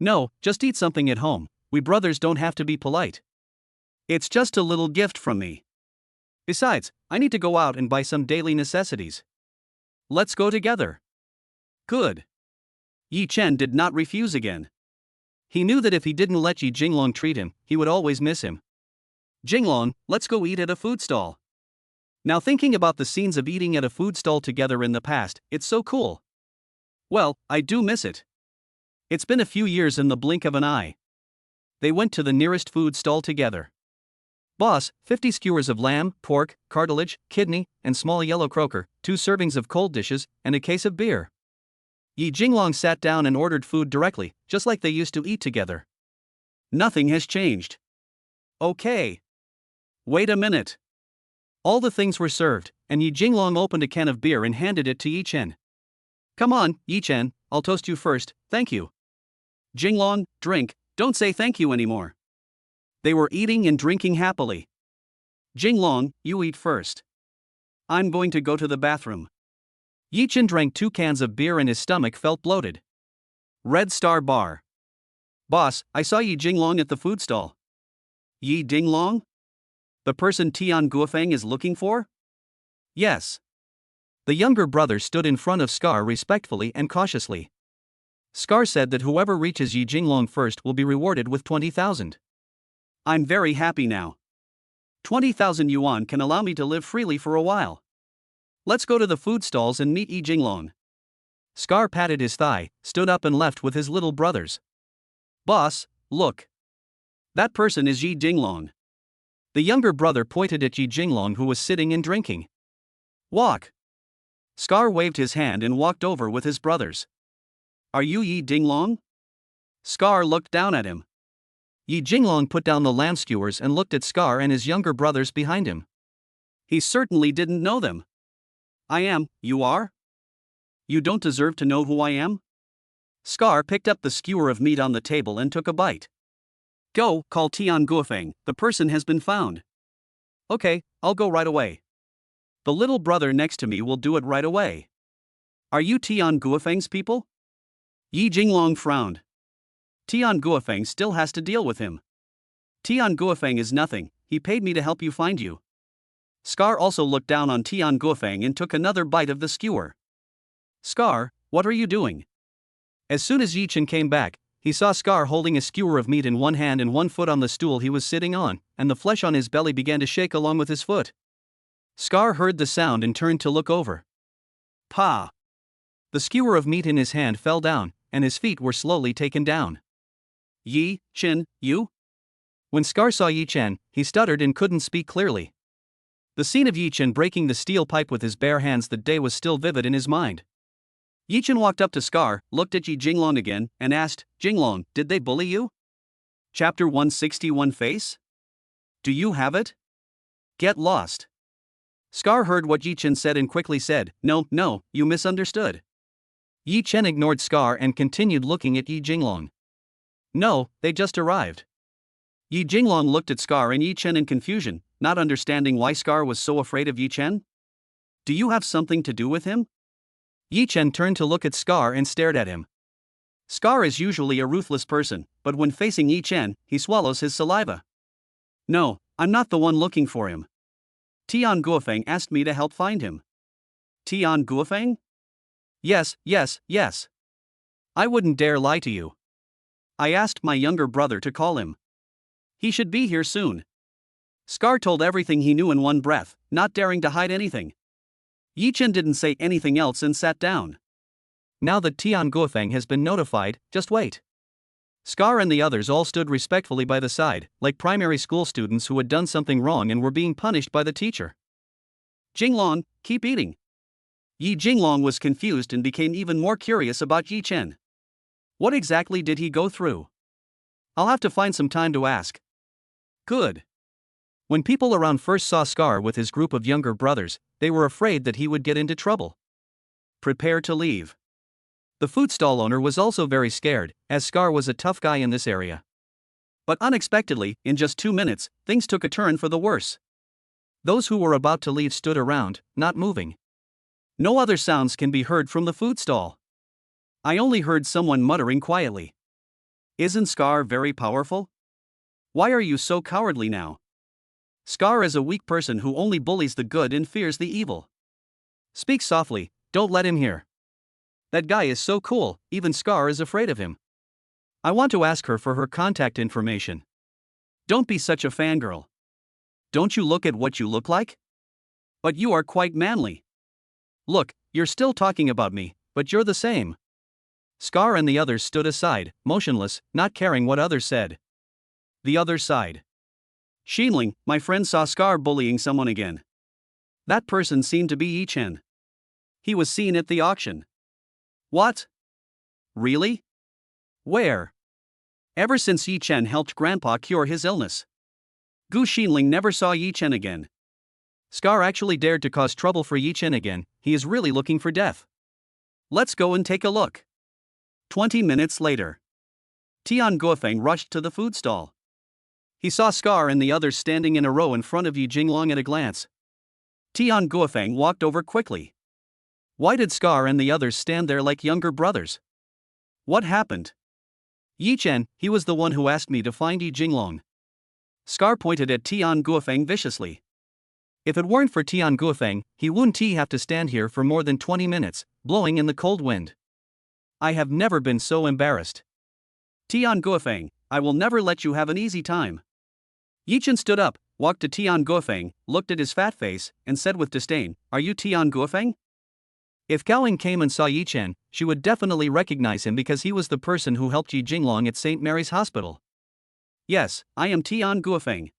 No, just eat something at home, we brothers don't have to be polite. It's just a little gift from me. Besides, I need to go out and buy some daily necessities. Let's go together. Good. Yi Chen did not refuse again. He knew that if he didn't let Yi Jinglong treat him, he would always miss him. Jinglong, let's go eat at a food stall. Now thinking about the scenes of eating at a food stall together in the past, it's so cool. Well, I do miss it. It's been a few years in the blink of an eye. They went to the nearest food stall together. Boss, 50 skewers of lamb, pork, cartilage, kidney, and small yellow croaker, 2 servings of cold dishes, and a case of beer. Yi Jinglong sat down and ordered food directly, just like they used to eat together. Nothing has changed. Okay. Wait a minute. All the things were served, and Yi Jinglong opened a can of beer and handed it to Yi Chen. Come on, Yi Chen, I'll toast you first, thank you. Jinglong, drink, don't say thank you anymore. They were eating and drinking happily. Jinglong, you eat first. I'm going to go to the bathroom. Yi Chen drank 2 cans of beer and his stomach felt bloated. Red Star Bar. Boss, I saw Yi Jinglong at the food stall. Yi Jinglong? The person Tian Guofeng is looking for? Yes. The younger brother stood in front of Scar respectfully and cautiously. Scar said that whoever reaches Yi Jinglong first will be rewarded with 20,000. I'm very happy now. 20,000 yuan can allow me to live freely for a while. Let's go to the food stalls and meet Yi Jinglong. Scar patted his thigh, stood up and left with his little brothers. Boss, look. That person is Yi Jinglong. The younger brother pointed at Yi Jinglong who was sitting and drinking. Walk. Scar waved his hand and walked over with his brothers. Are you Yi Jinglong? Scar looked down at him. Yi Jinglong put down the lamb skewers and looked at Scar and his younger brothers behind him. He certainly didn't know them. I am, you are? You don't deserve to know who I am? Scar picked up the skewer of meat on the table and took a bite. Go, call Tian Guofeng, the person has been found. Okay, I'll go right away. The little brother next to me will do it right away. Are you Tian Guofeng's people? Yi Jinglong frowned. Tian Guofeng still has to deal with him. Tian Guofeng is nothing, he paid me to help you find you. Scar also looked down on Tian Guofeng and took another bite of the skewer. Scar, what are you doing? As soon as Yi Chen came back, he saw Scar holding a skewer of meat in one hand and one foot on the stool he was sitting on, and the flesh on his belly began to shake along with his foot. Scar heard the sound and turned to look over. Pa! The skewer of meat in his hand fell down, and his feet were slowly taken down. Yi Chen, you? When Scar saw Yi Chen, he stuttered and couldn't speak clearly. The scene of Yi Chen breaking the steel pipe with his bare hands that day was still vivid in his mind. Yi Chen walked up to Scar, looked at Yi Jinglong again, and asked, "Jinglong, did they bully you?" Chapter 161 Face? Do you have it? Get lost. Scar heard what Yi Chen said and quickly said, No, you misunderstood." Yi Chen ignored Scar and continued looking at Yi Jinglong. "No, they just arrived." Yi Jinglong looked at Scar and Yi Chen in confusion, not understanding why Scar was so afraid of Yi Chen. "Do you have something to do with him?" Yi Chen turned to look at Scar and stared at him. Scar is usually a ruthless person, but when facing Yi Chen, he swallows his saliva. "No, I'm not the one looking for him. Tian Guofeng asked me to help find him." "Tian Guofeng?" Yes. I wouldn't dare lie to you. I asked my younger brother to call him. He should be here soon." Scar told everything he knew in one breath, not daring to hide anything. Yi Chen didn't say anything else and sat down. Now that Tian Guofeng has been notified, just wait. Scar and the others all stood respectfully by the side, like primary school students who had done something wrong and were being punished by the teacher. "Jinglong, keep eating." Yi Jinglong was confused and became even more curious about Yi Chen. What exactly did he go through? I'll have to find some time to ask. Good. When people around first saw Scar with his group of younger brothers, they were afraid that he would get into trouble. Prepare to leave. The food stall owner was also very scared, as Scar was a tough guy in this area. But unexpectedly, in just 2 minutes, things took a turn for the worse. Those who were about to leave stood around, not moving. No other sounds can be heard from the food stall. I only heard someone muttering quietly. "Isn't Scar very powerful? Why are you so cowardly now?" Scar is a weak person who only bullies the good and fears the evil. Speak softly, don't let him hear. That guy is so cool, even Scar is afraid of him. I want to ask her for her contact information. Don't be such a fangirl. Don't you look at what you look like? But you are quite manly. Look, you're still talking about me, but you're the same. Scar and the others stood aside, motionless, not caring what others said. The other side. "Xinling, my friend saw Scar bullying someone again. That person seemed to be Yi Chen. He was seen at the auction." "What? Really? Where?" "Ever since Yi Chen helped Grandpa cure his illness. Gu Xinling never saw Yi Chen again. Scar actually dared to cause trouble for Yi Chen again, he is really looking for death. Let's go and take a look." 20 minutes later. Tian Guofeng rushed to the food stall. He saw Scar and the others standing in a row in front of Yi Jinglong at a glance. Tian Guofeng walked over quickly. Why did Scar and the others stand there like younger brothers? What happened? "Yi Chen, he was the one who asked me to find Yi Jinglong." Scar pointed at Tian Guofeng viciously. If it weren't for Tian Guofeng, he wouldn't have to stand here for more than 20 minutes, blowing in the cold wind. I have never been so embarrassed. "Tian Guofeng, I will never let you have an easy time." Yi Chen stood up, walked to Tian Guofeng, looked at his fat face, and said with disdain, "Are you Tian Guofeng?" If Gaoing came and saw Yi Chen, she would definitely recognize him because he was the person who helped Yi Jinglong at St. Mary's Hospital. "Yes, I am Tian Guofeng."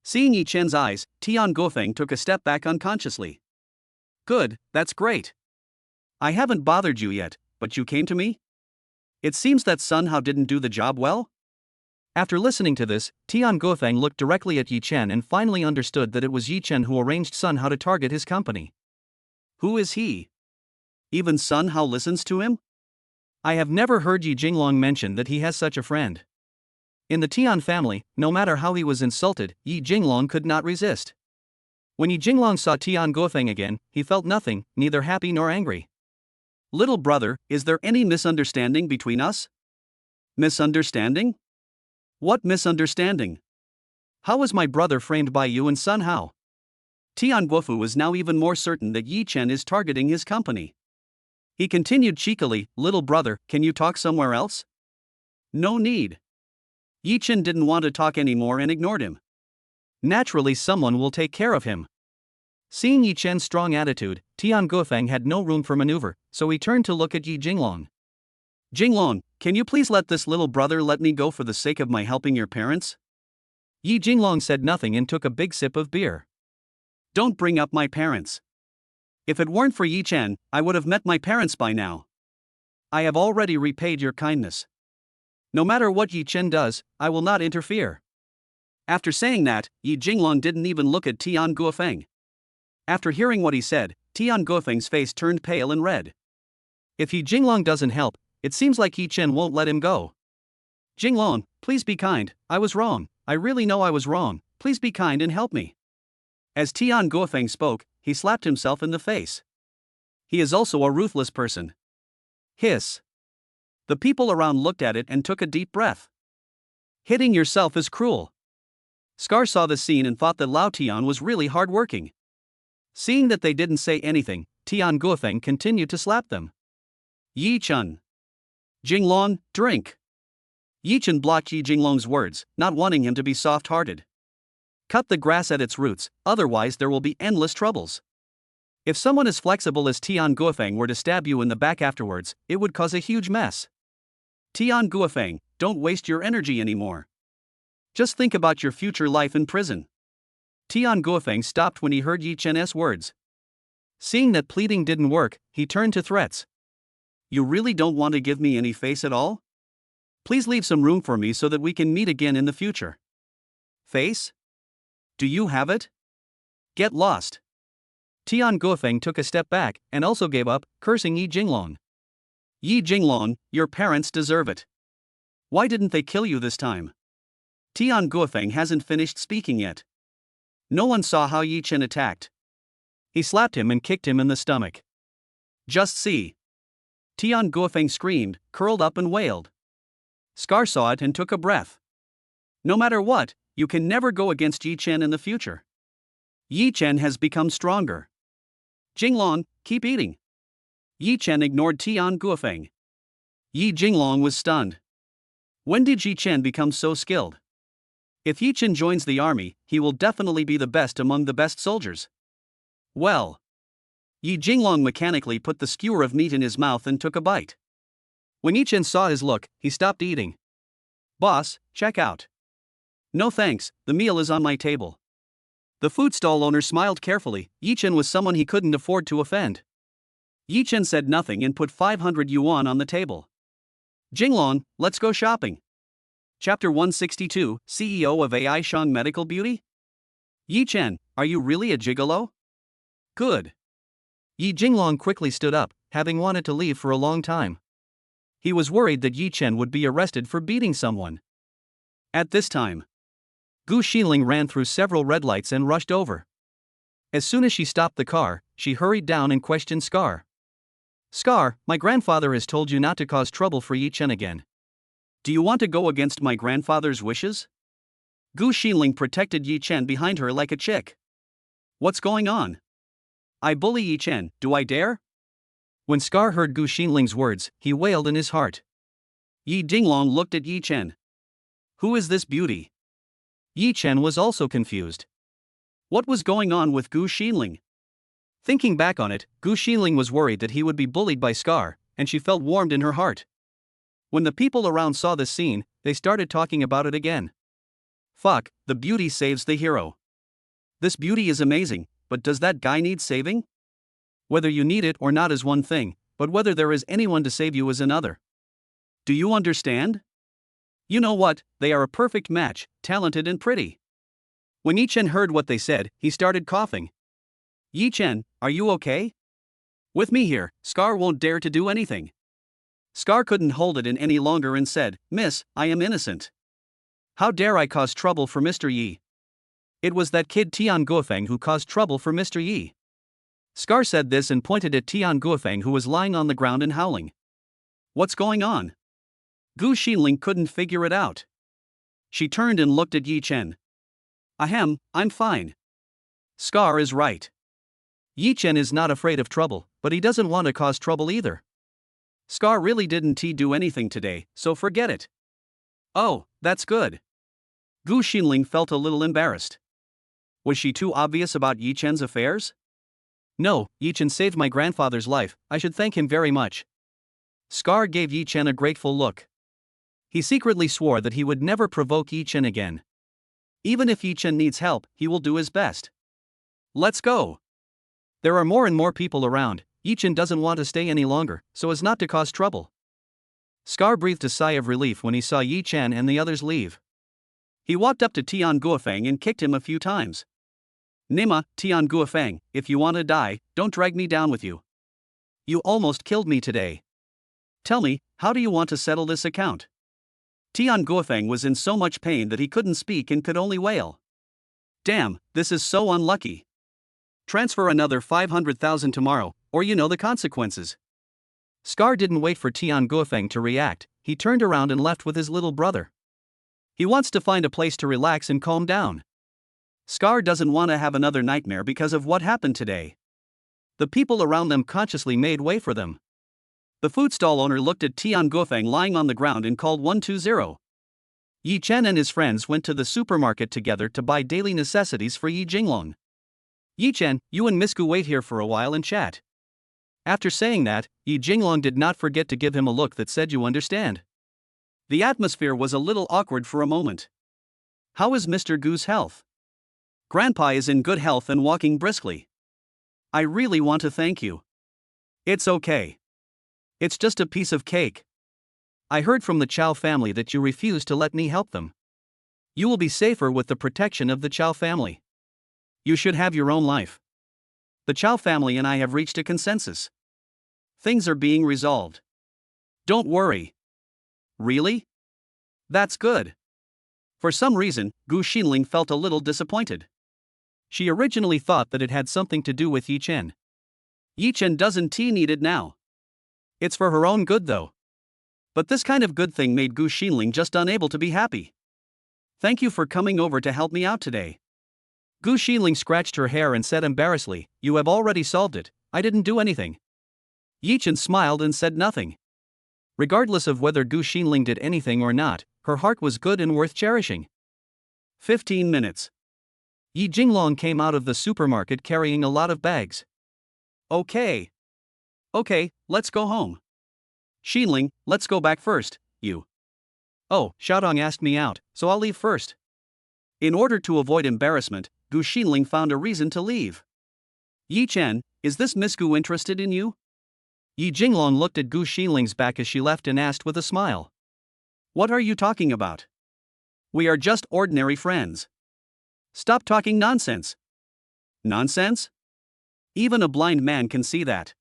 Seeing Yi Chen's eyes, Tian Guofeng took a step back unconsciously. "Good, that's great. I haven't bothered you yet, but you came to me? It seems that Sun Hao didn't do the job well?" After listening to this, Tian Guofeng looked directly at Yi Chen and finally understood that it was Yi Chen who arranged Sun Hao to target his company. Who is he? Even Sun Hao listens to him? I have never heard Yi Jinglong mention that he has such a friend. In the Tian family, no matter how he was insulted, Yi Jinglong could not resist. When Yi Jinglong saw Tian Guofeng again, he felt nothing, neither happy nor angry. "Little brother, is there any misunderstanding between us?" "Misunderstanding? What misunderstanding? How is my brother framed by you and Sun Hao?" Tian Guofu is now even more certain that Yi Chen is targeting his company. He continued cheekily, "Little brother, can you talk somewhere else?" "No need." Yi Chen didn't want to talk anymore and ignored him. Naturally, someone will take care of him. Seeing Yi Chen's strong attitude, Tian Guofeng had no room for maneuver, so he turned to look at Yi Jinglong. "Jinglong, can you please let this little brother let me go for the sake of my helping your parents?" Yi Jinglong said nothing and took a big sip of beer. Don't bring up my parents. If it weren't for Yi Chen, I would have met my parents by now. I have already repaid your kindness. No matter what Yi Chen does, I will not interfere. After saying that, Yi Jinglong didn't even look at Tian Guofeng. After hearing what he said, Tian Guofeng's face turned pale and red. If Yi Jinglong doesn't help, it seems like Yi Chen won't let him go. Jinglong, please be kind, I was wrong, I really know I was wrong, please be kind and help me. As Tian Guofeng spoke, he slapped himself in the face. He is also a ruthless person. Hiss. The people around looked at it and took a deep breath. Hitting yourself is cruel. Scar saw the scene and thought that Lao Tian was really hardworking. Seeing that they didn't say anything, Tian Guofeng continued to slap them. Yi Chen. Jinglong, drink. Yi Chen blocked Yi Jinglong's words, not wanting him to be soft-hearted. Cut the grass at its roots, otherwise there will be endless troubles. If someone as flexible as Tian Guofeng were to stab you in the back afterwards, it would cause a huge mess. Tian Guofeng, don't waste your energy anymore. Just think about your future life in prison. Tian Guofeng stopped when he heard Yi Chen's words. Seeing that pleading didn't work, he turned to threats. You really don't want to give me any face at all? Please leave some room for me so that we can meet again in the future. Face? Do you have it? Get lost. Tian Guofeng took a step back and also gave up, cursing Yi Jinglong. Yi Jinglong, your parents deserve it. Why didn't they kill you this time? Tian Guofeng hasn't finished speaking yet. No one saw how Yi Chen attacked. He slapped him and kicked him in the stomach. Just see. Tian Guofeng screamed, curled up and wailed. Scar saw it and took a breath. No matter what, you can never go against Yi Chen in the future. Yi Chen has become stronger. Jinglong, keep eating. Yi Chen ignored Tian Guofeng. Yi Jinglong was stunned. When did Yi Chen become so skilled? If Yi Chen joins the army, he will definitely be the best among the best soldiers. Well. Yi Jinglong mechanically put the skewer of meat in his mouth and took a bite. When Yi Chen saw his look, he stopped eating. Boss, check out. No thanks, the meal is on my table. The food stall owner smiled carefully. Yi Chen was someone he couldn't afford to offend. Yi Chen said nothing and put 500 yuan on the table. Jinglong, let's go shopping. Chapter 162, CEO of AI Shang Medical Beauty? Yi Chen, are you really a gigolo? Good. Yi Jinglong quickly stood up, having wanted to leave for a long time. He was worried that Yi Chen would be arrested for beating someone. At this time, Gu Xinling ran through several red lights and rushed over. As soon as she stopped the car, she hurried down and questioned Scar. Scar, my grandfather has told you not to cause trouble for Yi Chen again. Do you want to go against my grandfather's wishes? Gu Xinling protected Yi Chen behind her like a chick. What's going on? I bully Yi Chen, do I dare? When Scar heard Gu Xinling's words, he wailed in his heart. Yi Jinglong looked at Yi Chen. Who is this beauty? Yi Chen was also confused. What was going on with Gu Xinling? Thinking back on it, Gu Xinling was worried that he would be bullied by Scar, and she felt warmed in her heart. When the people around saw this scene, they started talking about it again. Fuck, the beauty saves the hero. This beauty is amazing, but does that guy need saving? Whether you need it or not is one thing, but whether there is anyone to save you is another. Do you understand? You know what, they are a perfect match, talented and pretty. When Yi Chen heard what they said, he started coughing. Yi Chen, are you okay? With me here, Scar won't dare to do anything. Scar couldn't hold it in any longer and said, Miss, I am innocent. How dare I cause trouble for Mr. Yi? It was that kid Tian Guofeng who caused trouble for Mr. Yi. Scar said this and pointed at Tian Guofeng who was lying on the ground and howling. What's going on? Gu Xinling couldn't figure it out. She turned and looked at Yi Chen. Ahem, I'm fine. Scar is right. Yi Chen is not afraid of trouble, but he doesn't want to cause trouble either. Scar really didn't do anything today, so forget it. Oh, that's good. Gu Xinling felt a little embarrassed. Was she too obvious about Yi Chen's affairs? No, Yi Chen saved my grandfather's life, I should thank him very much. Scar gave Yi Chen a grateful look. He secretly swore that he would never provoke Yi Chen again. Even if Yi Chen needs help, he will do his best. let's go. There are more and more people around. Yi Chen doesn't want to stay any longer, so as not to cause trouble. Scar breathed a sigh of relief when he saw Yi Chen and the others leave. He walked up to Tian Guofeng and kicked him a few times. Nima, Tian Guofeng, if you want to die, don't drag me down with you. You almost killed me today. Tell me, how do you want to settle this account? Tian Guofeng was in so much pain that he couldn't speak and could only wail. Damn, this is so unlucky. Transfer another 500,000 tomorrow, or you know the consequences. Scar didn't wait for Tian Guofeng to react, he turned around and left with his little brother. He wants to find a place to relax and calm down. Scar doesn't want to have another nightmare because of what happened today. The people around them consciously made way for them. The food stall owner looked at Tian Guofeng lying on the ground and called 120. Yi Chen and his friends went to the supermarket together to buy daily necessities for Yi Jinglong. Yi Chen, you and Miss Gu wait here for a while and chat. After saying that, Yi Jinglong did not forget to give him a look that said you understand. The atmosphere was a little awkward for a moment. How is Mr. Gu's health? Grandpa is in good health and walking briskly. I really want to thank you. It's okay. It's just a piece of cake. I heard from the Chow family that you refused to let me help them. You will be safer with the protection of the Chow family. You should have your own life. The Chow family and I have reached a consensus. Things are being resolved. Don't worry. Really? That's good. For some reason, Gu Xinling felt a little disappointed. She originally thought that it had something to do with Yi Chen. Yi Chen doesn't need it now. It's for her own good though. But this kind of good thing made Gu Xinling just unable to be happy. Thank you for coming over to help me out today. Gu Xinling scratched her hair and said embarrassedly, you have already solved it, I didn't do anything. Yi Chen smiled and said nothing. Regardless of whether Gu Xinling did anything or not, her heart was good and worth cherishing. 15 minutes. Yi Jinglong came out of the supermarket carrying a lot of bags. Okay, let's go home. Xinling, let's go back first, you. Oh, Xiaodong asked me out, so I'll leave first. In order to avoid embarrassment, Gu Xinling found a reason to leave. Yi Chen, is this Miss Gu interested in you? Yi Jinglong looked at Gu Xinling's back as she left and asked with a smile. What are you talking about? We are just ordinary friends. Stop talking nonsense. Nonsense? Even a blind man can see that.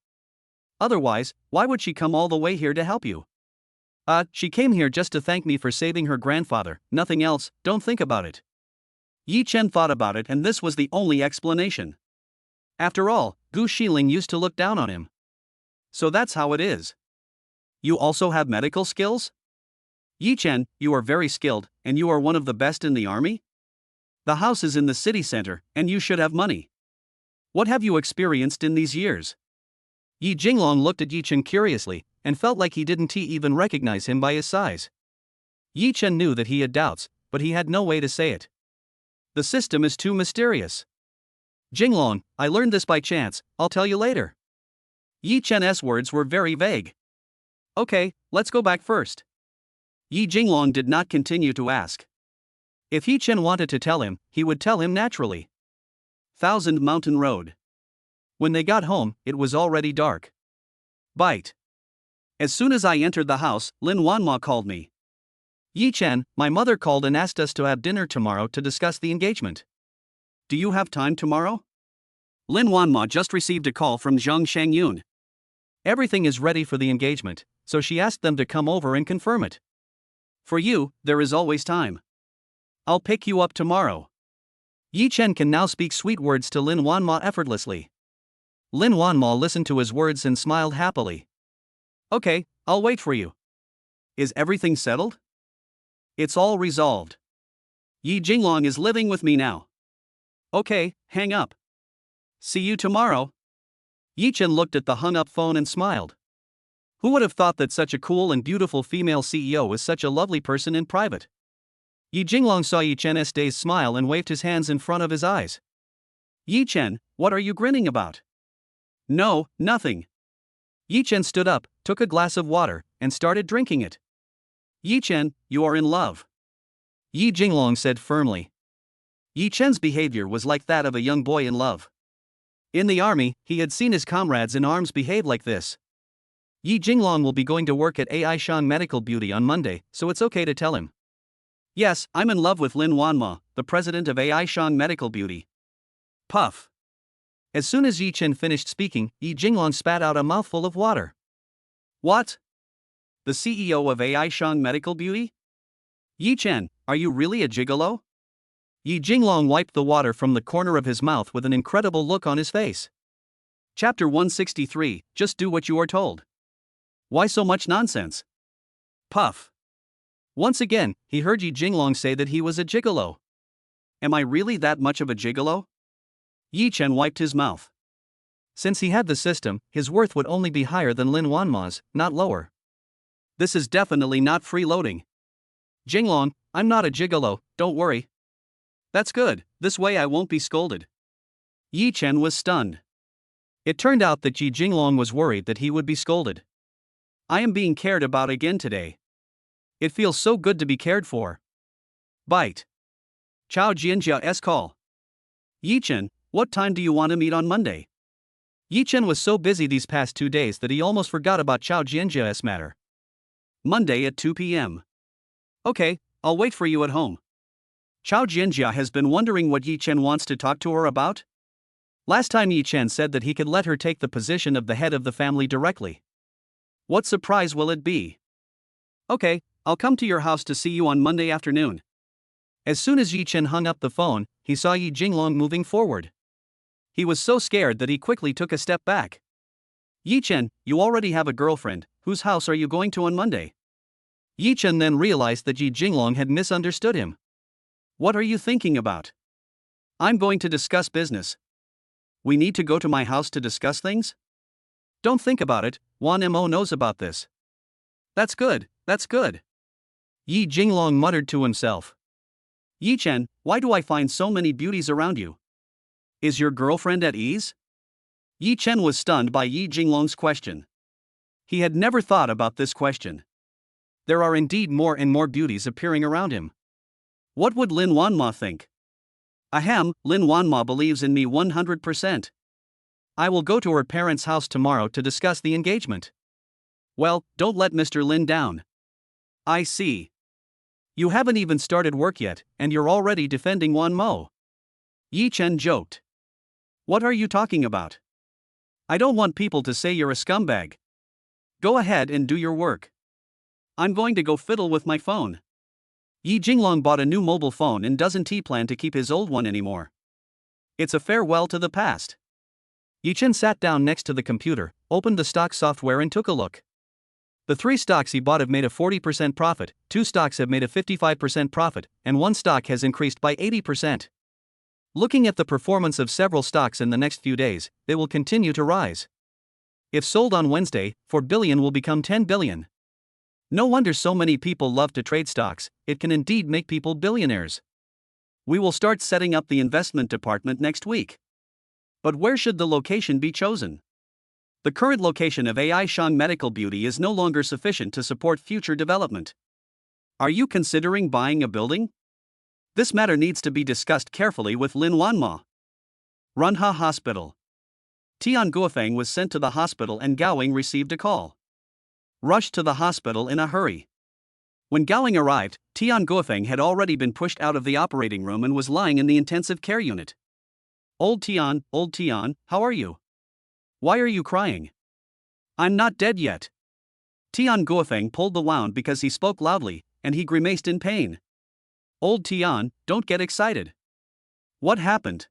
Otherwise, why would she come all the way here to help you? She came here just to thank me for saving her grandfather, nothing else, don't think about it. Yi Chen thought about it and this was the only explanation. After all, Gu Xinling used to look down on him. So that's how it is. You also have medical skills? Yi Chen, you are very skilled, and you are one of the best in the army? The house is in the city center, and you should have money. What have you experienced in these years? Yi Jinglong looked at Yi Chen curiously, and felt like he didn't even recognize him by his size. Yi Chen knew that he had doubts, but he had no way to say it. The system is too mysterious. Jinglong, I learned this by chance, I'll tell you later. Yi Chen's words were very vague. Okay, let's go back first. Yi Jinglong did not continue to ask. If Yi Chen wanted to tell him, he would tell him naturally. Thousand Mountain Road. When they got home, it was already dark. Bite. As soon as I entered the house, Lin Wanma called me. Yi Chen, my mother called and asked us to have dinner tomorrow to discuss the engagement. Do you have time tomorrow? Lin Wanma just received a call from Zhang Shangyun. Everything is ready for the engagement, so she asked them to come over and confirm it. For you, there is always time. I'll pick you up tomorrow. Yi Chen can now speak sweet words to Lin Wanma effortlessly. Lin Wanma listened to his words and smiled happily. Okay, I'll wait for you. Is everything settled? It's all resolved. Yi Jinglong is living with me now. Okay, hang up. See you tomorrow. Yi Chen looked at the hung-up phone and smiled. Who would have thought that such a cool and beautiful female CEO was such a lovely person in private? Yi Jinglong saw Yi Chen's dazed smile and waved his hands in front of his eyes. Yi Chen, what are you grinning about? No, nothing. Yi Chen stood up, took a glass of water, and started drinking it. Yi Chen, you are in love. Yi Jinglong said firmly. Yi Chen's behavior was like that of a young boy in love. In the army, he had seen his comrades in arms behave like this. Yi Jinglong will be going to work at AI Shang Medical Beauty on Monday, so it's okay to tell him. Yes, I'm in love with Lin Wanma, the president of AI Shang Medical Beauty. Puff. As soon as Yi Chen finished speaking, Yi Jinglong spat out a mouthful of water. What? The CEO of AI Shang Medical Beauty? Yi Chen, are you really a gigolo? Yi Jinglong wiped the water from the corner of his mouth with an incredible look on his face. Chapter 163, Just do what you are told. Why so much nonsense? Puff. Once again, he heard Yi Jinglong say that he was a gigolo. Am I really that much of a gigolo? Yi Chen wiped his mouth. Since he had the system, his worth would only be higher than Lin Wanma's, not lower. This is definitely not freeloading. Jinglong, I'm not a gigolo, don't worry. That's good, this way I won't be scolded. Yi Chen was stunned. It turned out that Yi Jinglong was worried that he would be scolded. I am being cared about again today. It feels so good to be cared for. Bite. Chao Jianjia's call. Yi Chen, what time do you want to meet on Monday? Yi Chen was so busy these past 2 days that he almost forgot about Chao Jianjia's matter. Monday at 2 p.m. Okay, I'll wait for you at home. Chao Jianjia has been wondering what Yi Chen wants to talk to her about. Last time Yi Chen said that he could let her take the position of the head of the family directly. What surprise will it be? Okay, I'll come to your house to see you on Monday afternoon. As soon as Yi Chen hung up the phone, he saw Yi Jinglong moving forward. He was so scared that he quickly took a step back. Yi Chen, you already have a girlfriend, whose house are you going to on Monday? Yi Chen then realized that Yi Jinglong had misunderstood him. What are you thinking about? I'm going to discuss business. We need to go to my house to discuss things? Don't think about it, Wan Mo knows about this. That's good, that's good. Yi Jinglong muttered to himself. Yi Chen, why do I find so many beauties around you? Is your girlfriend at ease? Yi Chen was stunned by Yi Jinglong's question. He had never thought about this question. There are indeed more and more beauties appearing around him. What would Lin Wanma think? Ahem, Lin Wanma believes in me 100%. I will go to her parents' house tomorrow to discuss the engagement. Well, don't let Mr. Lin down. I see. You haven't even started work yet, and you're already defending Wan Mo. Yi Chen joked. What are you talking about? I don't want people to say you're a scumbag. Go ahead and do your work. I'm going to go fiddle with my phone. Yi Jinglong bought a new mobile phone and doesn't plan to keep his old one anymore. It's a farewell to the past. Yi Chen sat down next to the computer, opened the stock software and took a look. The 3 stocks he bought have made a 40% profit, 2 stocks have made a 55% profit, and 1 stock has increased by 80%. Looking at the performance of several stocks in the next few days, they will continue to rise. If sold on Wednesday, 4 billion will become 10 billion. No wonder so many people love to trade stocks, it can indeed make people billionaires. We will start setting up the investment department next week. But where should the location be chosen? The current location of AI Shang Medical Beauty is no longer sufficient to support future development. Are you considering buying a building? This matter needs to be discussed carefully with Lin Wanma. Runha Hospital. Tian Guofeng was sent to the hospital and Gaoing received a call. Rushed to the hospital in a hurry. When Gaoing arrived, Tian Guofeng had already been pushed out of the operating room and was lying in the intensive care unit. Old Tian, how are you? Why are you crying? I'm not dead yet. Tian Guofeng pulled the wound because he spoke loudly, and he grimaced in pain. Old Tian, don't get excited. What happened?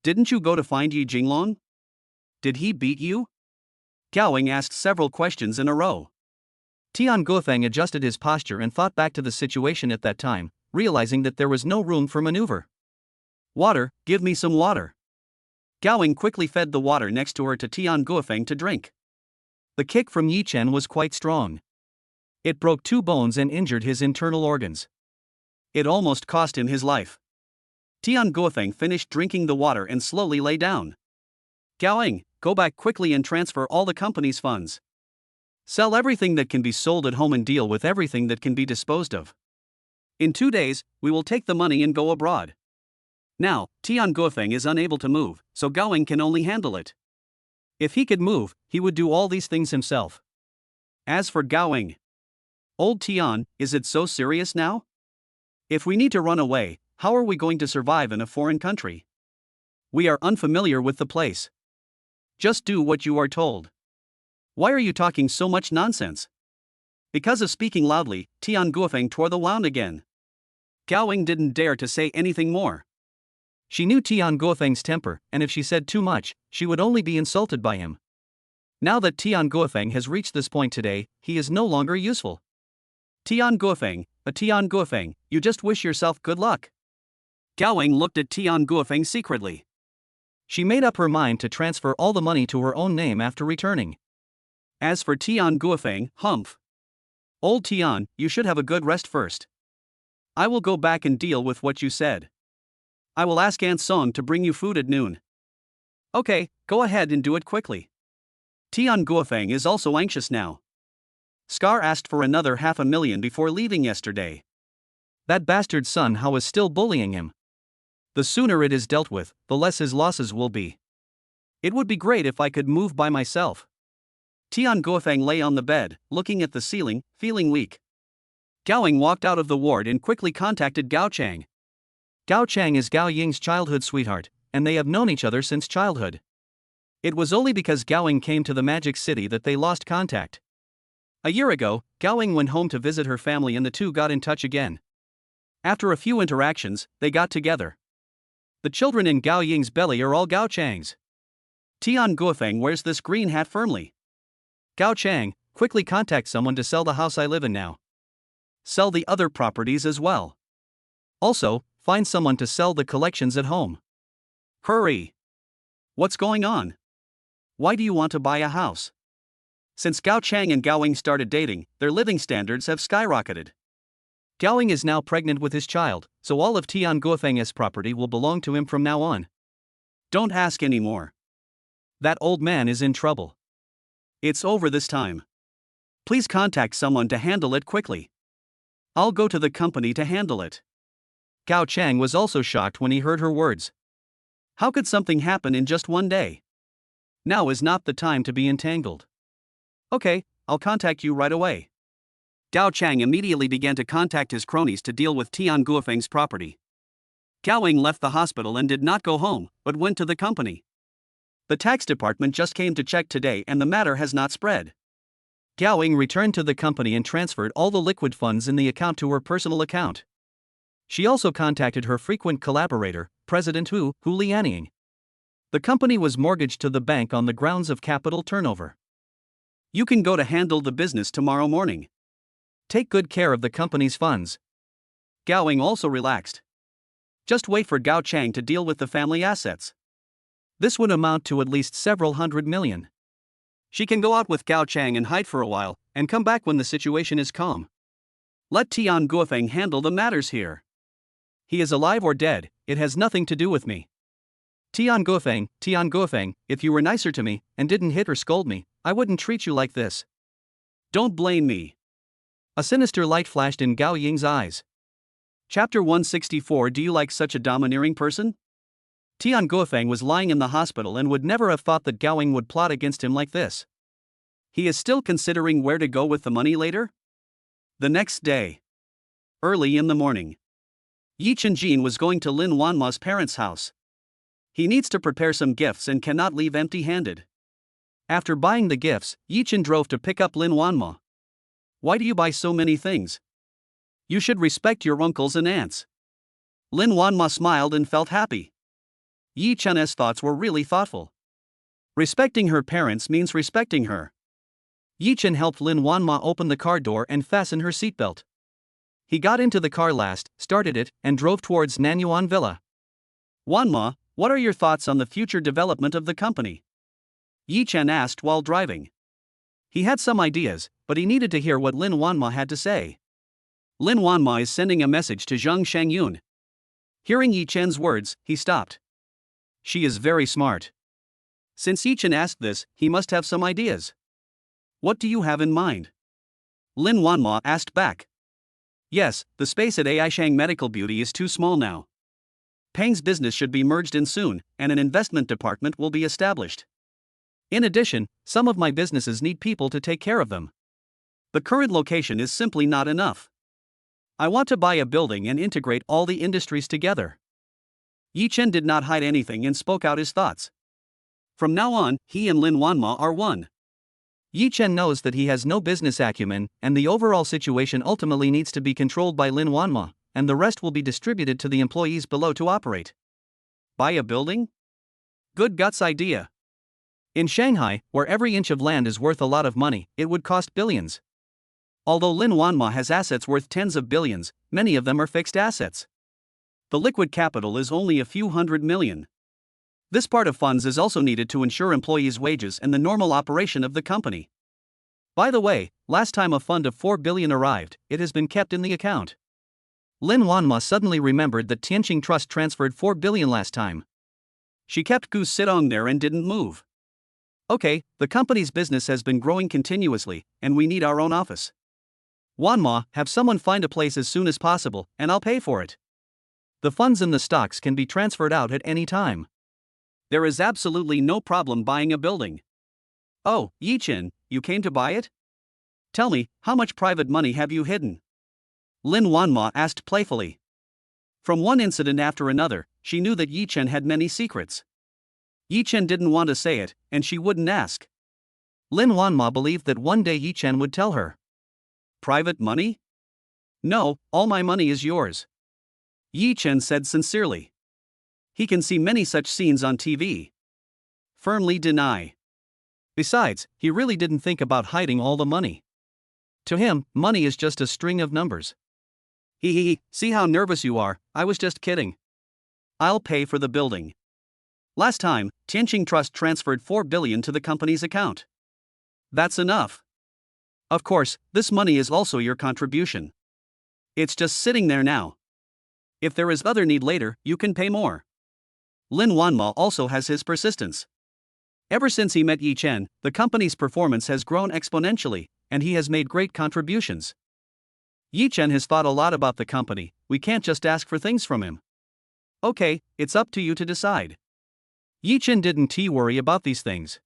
Didn't you go to find Yi Jinglong? Did he beat you? Gaoing asked several questions in a row. Tian Guofeng adjusted his posture and thought back to the situation at that time, realizing that there was no room for maneuver. Water, give me some water. Gaoing quickly fed the water next to her to Tian Guofeng to drink. The kick from Yi Chen was quite strong. It broke 2 bones and injured his internal organs. It almost cost him his life. Tian Guofeng finished drinking the water and slowly lay down. Gaoing, go back quickly and transfer all the company's funds. Sell everything that can be sold at home and deal with everything that can be disposed of. In 2 days, we will take the money and go abroad. Now, Tian Guofeng is unable to move, so Gao can only handle it. If he could move, he would do all these things himself. As for Gao, old Tian, is it so serious now? If we need to run away, how are we going to survive in a foreign country? We are unfamiliar with the place. Just do what you are told. Why are you talking so much nonsense? Because of speaking loudly, Tian Guofeng tore the wound again. Gao didn't dare to say anything more. She knew Tian Guofeng's temper, and if she said too much, she would only be insulted by him. Now that Tian Guofeng has reached this point today, he is no longer useful. Tian Guofeng, you just wish yourself good luck. Gao looked at Tian Guofeng secretly. She made up her mind to transfer all the money to her own name after returning. As for Tian Guofeng, humph. Old Tian, you should have a good rest first. I will go back and deal with what you said. I will ask Aunt Song to bring you food at noon. Okay, go ahead and do it quickly. Tian Guofeng is also anxious now. Scar asked for another $500,000 before leaving yesterday. That bastard Sun Hao is still bullying him. The sooner it is dealt with, the less his losses will be. It would be great if I could move by myself. Tian Guofeng lay on the bed, looking at the ceiling, feeling weak. Gao walked out of the ward and quickly contacted Gao Chang. Gao Chang is Gao Ying's childhood sweetheart, and they have known each other since childhood. It was only because Gao came to the Magic City that they lost contact. A year ago, Gao went home to visit her family and the two got in touch again. After a few interactions, they got together. The children in Gao Ying's belly are all Gao Chang's. Tian Guofeng wears this green hat firmly. Gao Chang, quickly contact someone to sell the house I live in now. Sell the other properties as well. Also, find someone to sell the collections at home. Hurry! What's going on? Why do you want to buy a house? Since Gao Chang and Gao started dating, their living standards have skyrocketed. Gao is now pregnant with his child, so all of Tian Guofeng's property will belong to him from now on. Don't ask anymore. That old man is in trouble. It's over this time. Please contact someone to handle it quickly. I'll go to the company to handle it. Gao Chang was also shocked when he heard her words. How could something happen in just one day? Now is not the time to be entangled. Okay, I'll contact you right away. Gao Chang immediately began to contact his cronies to deal with Tian Guofeng's property. Gao left the hospital and did not go home, but went to the company. The tax department just came to check today and the matter has not spread. Gao returned to the company and transferred all the liquid funds in the account to her personal account. She also contacted her frequent collaborator, President Hu Lianying. The company was mortgaged to the bank on the grounds of capital turnover. You can go to handle the business tomorrow morning. Take good care of the company's funds. Gao also relaxed. Just wait for Gao Chang to deal with the family assets. This would amount to at least several $100 million. She can go out with Gao Chang and hide for a while, and come back when the situation is calm. Let Tian Guofeng handle the matters here. He is alive or dead, it has nothing to do with me. Tian Guofeng, if you were nicer to me, and didn't hit or scold me, I wouldn't treat you like this. Don't blame me. A sinister light flashed in Gao Ying's eyes. Chapter 164. Do you like such a domineering person? Tian Guofeng was lying in the hospital and would never have thought that Gao would plot against him like this. He is still considering where to go with the money later? The next day. Early in the morning. Yi Chenjin was going to Lin Wanma's parents' house. He needs to prepare some gifts and cannot leave empty-handed. After buying the gifts, Yi Chen drove to pick up Lin Wanma. Why do you buy so many things? You should respect your uncles and aunts. Lin Wanma smiled and felt happy. Yi Chen's thoughts were really thoughtful. Respecting her parents means respecting her. Yi Chen helped Lin Wanma open the car door and fasten her seatbelt. He got into the car last, started it, and drove towards Nanyuan Villa. Wanma, what are your thoughts on the future development of the company? Yi Chen asked while driving. He had some ideas, but he needed to hear what Lin Wanma had to say. Lin Wanma is sending a message to Zhang Shangyun. Hearing Yi Chen's words, he stopped. She is very smart. Since Yi Chen asked this, he must have some ideas. What do you have in mind? Lin Wanma asked back. Yes, the space at Aishang Medical Beauty is too small now. Peng's business should be merged in soon, and an investment department will be established. In addition, some of my businesses need people to take care of them. The current location is simply not enough. I want to buy a building and integrate all the industries together. Yi Chen did not hide anything and spoke out his thoughts. From now on, he and Lin Wanma are one. Yi Chen knows that he has no business acumen, and the overall situation ultimately needs to be controlled by Lin Wanma, and the rest will be distributed to the employees below to operate. Buy a building? Good guts idea. In Shanghai, where every inch of land is worth a lot of money, it would cost billions. Although Lin Wanma has assets worth tens of billions, many of them are fixed assets. The liquid capital is only a few $100 million. This part of funds is also needed to ensure employees' wages and the normal operation of the company. By the way, last time a fund of 4 billion arrived, it has been kept in the account. Lin Wanma suddenly remembered that Tianqing Trust transferred 4 billion last time. She kept Gu Sidong there and didn't move. Okay, the company's business has been growing continuously, and we need our own office. Wanma, have someone find a place as soon as possible, and I'll pay for it. The funds and the stocks can be transferred out at any time. There is absolutely no problem buying a building. Oh, Yi Chen, you came to buy it? Tell me, how much private money have you hidden? Lin Wanma asked playfully. From one incident after another, she knew that Yi Chen had many secrets. Yi Chen didn't want to say it, and she wouldn't ask. Lin Wanma believed that one day Yi Chen would tell her. Private money? No, all my money is yours. Yi Chen said sincerely. He can see many such scenes on TV. Firmly deny. Besides, he really didn't think about hiding all the money. To him, money is just a string of numbers. See how nervous you are, I was just kidding. I'll pay for the building. Last time, Tianqing Trust transferred 4 billion to the company's account. That's enough. Of course, this money is also your contribution. It's just sitting there now. If there is other need later, you can pay more. Lin Wanma also has his persistence. Ever since he met Yi Chen, the company's performance has grown exponentially, and he has made great contributions. Yi Chen has thought a lot about the company, we can't just ask for things from him. Okay, it's up to you to decide. Yi Chen didn't worry about these things.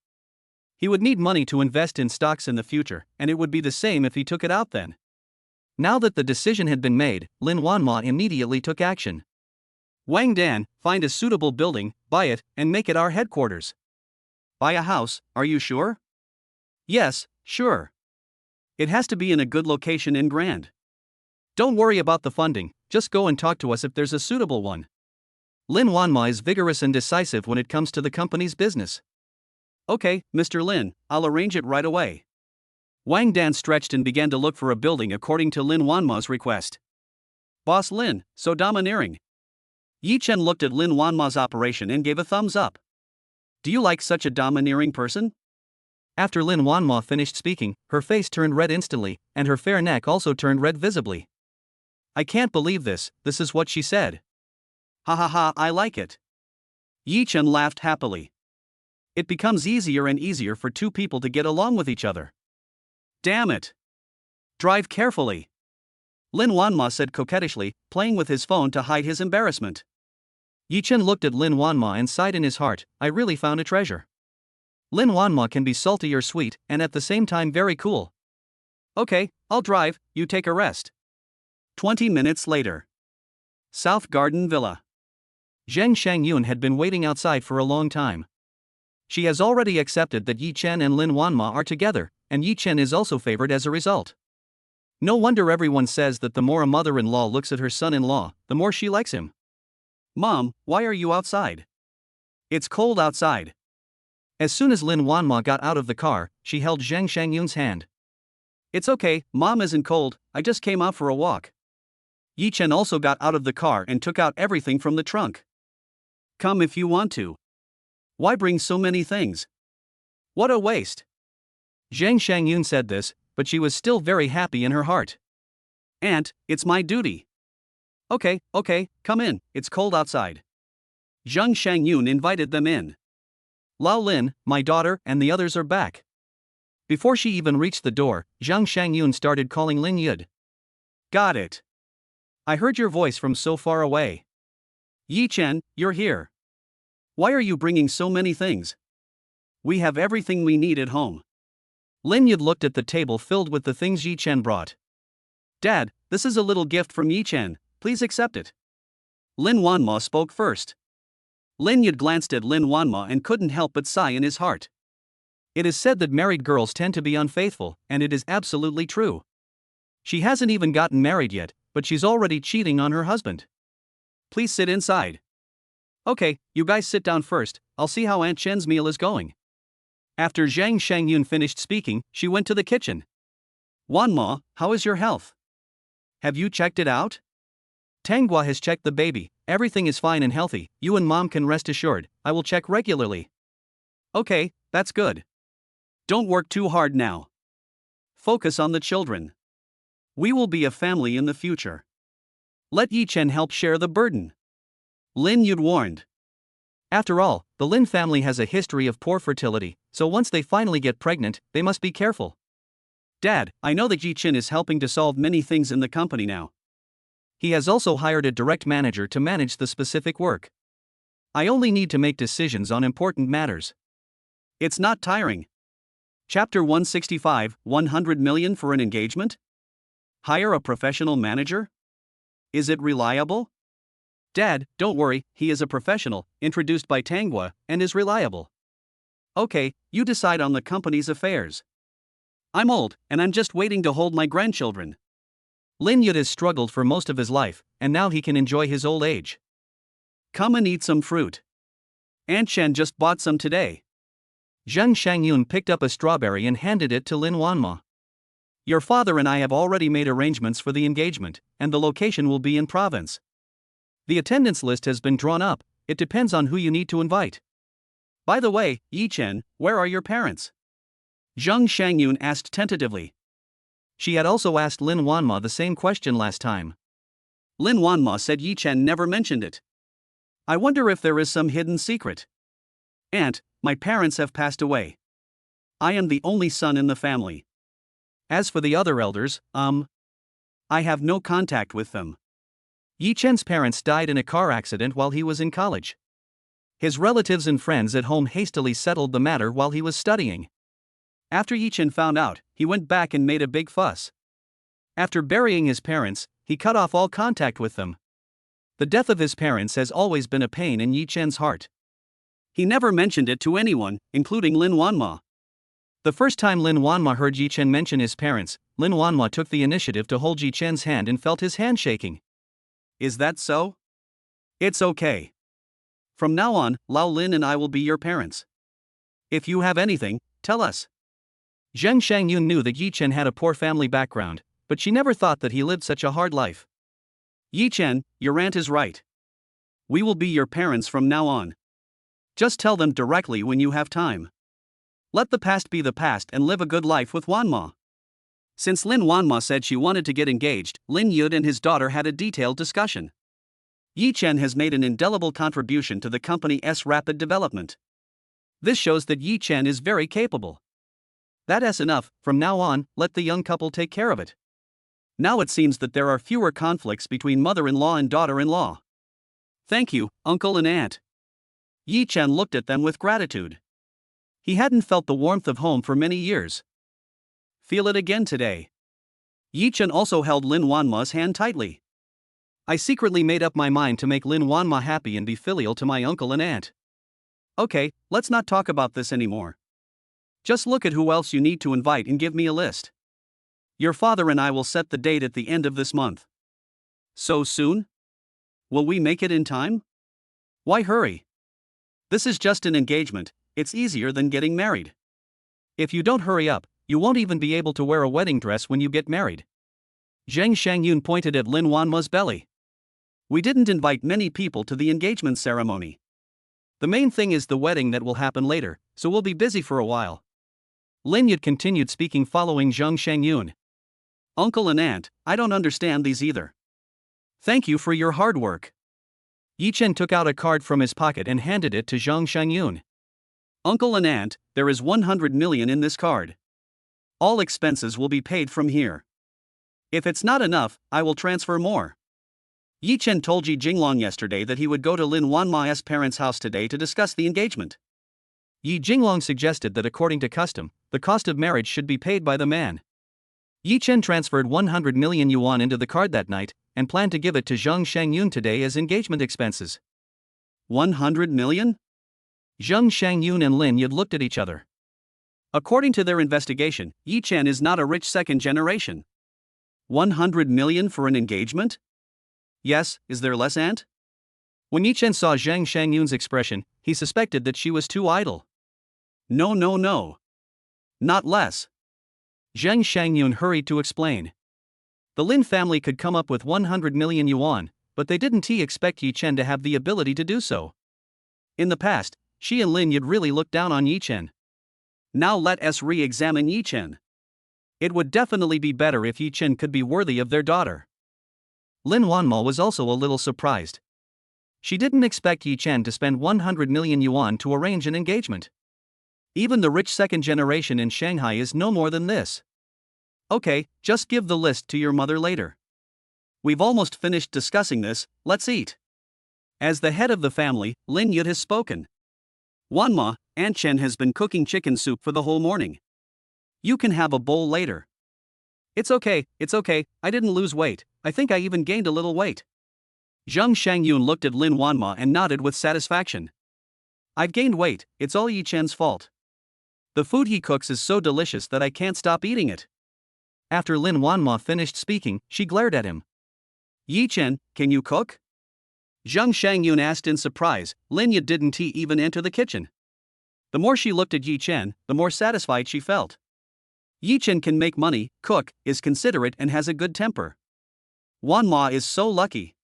He would need money to invest in stocks in the future, and it would be the same if he took it out then. Now that the decision had been made, Lin Wanma immediately took action. Wang Dan, find a suitable building, buy it, and make it our headquarters. Buy a house, are you sure? Yes, sure. It has to be in a good location and grand. Don't worry about the funding, just go and talk to us if there's a suitable one. Lin Wanma is vigorous and decisive when it comes to the company's business. Okay, Mr. Lin, I'll arrange it right away. Wang Dan stretched and began to look for a building according to Lin Wanma's request. Boss Lin, so domineering. Yi Chen looked at Lin Wanma's operation and gave a thumbs up. Do you like such a domineering person? After Lin Wanma finished speaking, her face turned red instantly, and her fair neck also turned red visibly. I can't believe this is what she said. Ha ha ha, I like it. Yi Chen laughed happily. It becomes easier and easier for two people to get along with each other. Damn it. Drive carefully. Lin Wanma said coquettishly, playing with his phone to hide his embarrassment. Yi Chen looked at Lin Wanma and sighed in his heart, I really found a treasure. Lin Wanma can be salty or sweet, and at the same time very cool. Okay, I'll drive, you take a rest. 20 minutes later. South Garden Villa. Zheng Shangyun had been waiting outside for a long time. She has already accepted that Yi Chen and Lin Wanma are together, and Yi Chen is also favored as a result. No wonder everyone says that the more a mother-in-law looks at her son-in-law, the more she likes him. Mom, why are you outside? It's cold outside. As soon as Lin Wanma got out of the car, she held Zheng Shangyun's hand. It's okay, Mom isn't cold, I just came out for a walk. Yi Chen also got out of the car and took out everything from the trunk. Come if you want to. Why bring so many things? What a waste. Zheng Shangyun said this, but she was still very happy in her heart. Aunt, it's my duty. Okay, come in, it's cold outside. Zheng Shangyun invited them in. Lao Lin, my daughter, and the others are back. Before she even reached the door, Zheng Shangyun started calling Lin Yud. Got it. I heard your voice from so far away. Yi Chen, you're here. Why are you bringing so many things? We have everything we need at home. Lin Yud looked at the table filled with the things Yi Chen brought. Dad, this is a little gift from Yi Chen, please accept it. Lin Wanma spoke first. Lin Yud glanced at Lin Wanma and couldn't help but sigh in his heart. It is said that married girls tend to be unfaithful, and it is absolutely true. She hasn't even gotten married yet, but she's already cheating on her husband. Please sit inside. Okay, you guys sit down first, I'll see how Aunt Chen's meal is going. After Zhang Shangyun finished speaking, she went to the kitchen. Wanma, how is your health? Have you checked it out? Tanghua has checked the baby, everything is fine and healthy, you and mom can rest assured, I will check regularly. Okay, that's good. Don't work too hard now. Focus on the children. We will be a family in the future. Let Yi Chen help share the burden. Lin Yud warned. After all, the Lin family has a history of poor fertility, so once they finally get pregnant, they must be careful. Dad, I know that Yi Chen is helping to solve many things in the company now. He has also hired a direct manager to manage the specific work. I only need to make decisions on important matters. It's not tiring. Chapter 165, 100 million for an engagement? Hire a professional manager? Is it reliable? Dad, don't worry, he is a professional, introduced by Tanghua, and is reliable. Okay, you decide on the company's affairs. I'm old, and I'm just waiting to hold my grandchildren. Lin Yud has struggled for most of his life, and now he can enjoy his old age. Come and eat some fruit. Aunt Chen just bought some today. Zhang Shangyun picked up a strawberry and handed it to Lin Wanma. Your father and I have already made arrangements for the engagement, and the location will be in province. The attendance list has been drawn up, it depends on who you need to invite. By the way, Yi Chen, where are your parents? Zhang Shangyun asked tentatively. She had also asked Lin Wanma the same question last time. Lin Wanma said Yi Chen never mentioned it. I wonder if there is some hidden secret. Aunt, my parents have passed away. I am the only son in the family. As for the other elders, I have no contact with them. Yi Chen's parents died in a car accident while he was in college. His relatives and friends at home hastily settled the matter while he was studying. After Yi Chen found out, he went back and made a big fuss. After burying his parents, he cut off all contact with them. The death of his parents has always been a pain in Yi Chen's heart. He never mentioned it to anyone, including Lin Wanma. The first time Lin Wanma heard Yi Chen mention his parents, Lin Wanma took the initiative to hold Yi Chen's hand and felt his hand shaking. Is that so? It's okay. From now on, Lao Lin and I will be your parents. If you have anything, tell us. Zheng Shangyun knew that Yi Chen had a poor family background, but she never thought that he lived such a hard life. Yi Chen, your aunt is right. We will be your parents from now on. Just tell them directly when you have time. Let the past be the past and live a good life with Wanma. Since Lin Wanma said she wanted to get engaged, Lin Yud and his daughter had a detailed discussion. Yi Chen has made an indelible contribution to the company's rapid development. This shows that Yi Chen is very capable. That's enough, from now on, let the young couple take care of it. Now it seems that there are fewer conflicts between mother-in-law and daughter-in-law. Thank you, uncle and aunt. Yi Chen looked at them with gratitude. He hadn't felt the warmth of home for many years. Feel it again today. Yi Chen also held Lin Wanma's hand tightly. I secretly made up my mind to make Lin Wanma happy and be filial to my uncle and aunt. Okay, let's not talk about this anymore. Just look at who else you need to invite and give me a list. Your father and I will set the date at the end of this month. So soon? Will we make it in time? Why hurry? This is just an engagement, it's easier than getting married. If you don't hurry up, you won't even be able to wear a wedding dress when you get married. Zheng Shangyun pointed at Lin Wanma's belly. We didn't invite many people to the engagement ceremony. The main thing is the wedding that will happen later, so we'll be busy for a while. Lin Yud continued speaking following Zheng Shangyun. Uncle and aunt, I don't understand these either. Thank you for your hard work. Yi Chen took out a card from his pocket and handed it to Zheng Shangyun. Uncle and aunt, there is 100 million in this card. All expenses will be paid from here. If it's not enough, I will transfer more. Yi Chen told Yi Jinglong yesterday that he would go to Lin Wanma's parents' house today to discuss the engagement. Yi Jinglong suggested that according to custom, the cost of marriage should be paid by the man. Yi Chen transferred 100 million yuan into the card that night, and planned to give it to Zheng Shangyun today as engagement expenses. 100 million? Zheng Shangyun and Lin Yud looked at each other. According to their investigation, Yi Chen is not a rich second generation. 100 million for an engagement? Yes, is there less, aunt? When Yi Chen saw Zheng Shangyun's expression, he suspected that she was too idle. No. Not less. Zheng Shangyun hurried to explain. The Lin family could come up with 100 million yuan, but they didn't expect Yi Chen to have the ability to do so. In the past, she and Lin Yud really looked down on Yi Chen. Now let us re-examine Yi Chen. It would definitely be better if Yi Chen could be worthy of their daughter. Lin Wanma was also a little surprised. She didn't expect Yi Chen to spend 100 million yuan to arrange an engagement. Even the rich second generation in Shanghai is no more than this. Okay, just give the list to your mother later. We've almost finished discussing this, let's eat. As the head of the family, Lin Yud has spoken. Wanma, Aunt Chen has been cooking chicken soup for the whole morning. You can have a bowl later. It's okay, I didn't lose weight, I think I even gained a little weight. Zheng Shangyun looked at Lin Wanma and nodded with satisfaction. I've gained weight, it's all Yi Chen's fault. The food he cooks is so delicious that I can't stop eating it. After Lin Wanma finished speaking, she glared at him. Yi Chen, can you cook? Zheng Shangyun asked in surprise. Lin Yud didn't even enter the kitchen. The more she looked at Yi Chen, the more satisfied she felt. Yi Chen can make money, cook, is considerate and has a good temper. Wanma is so lucky.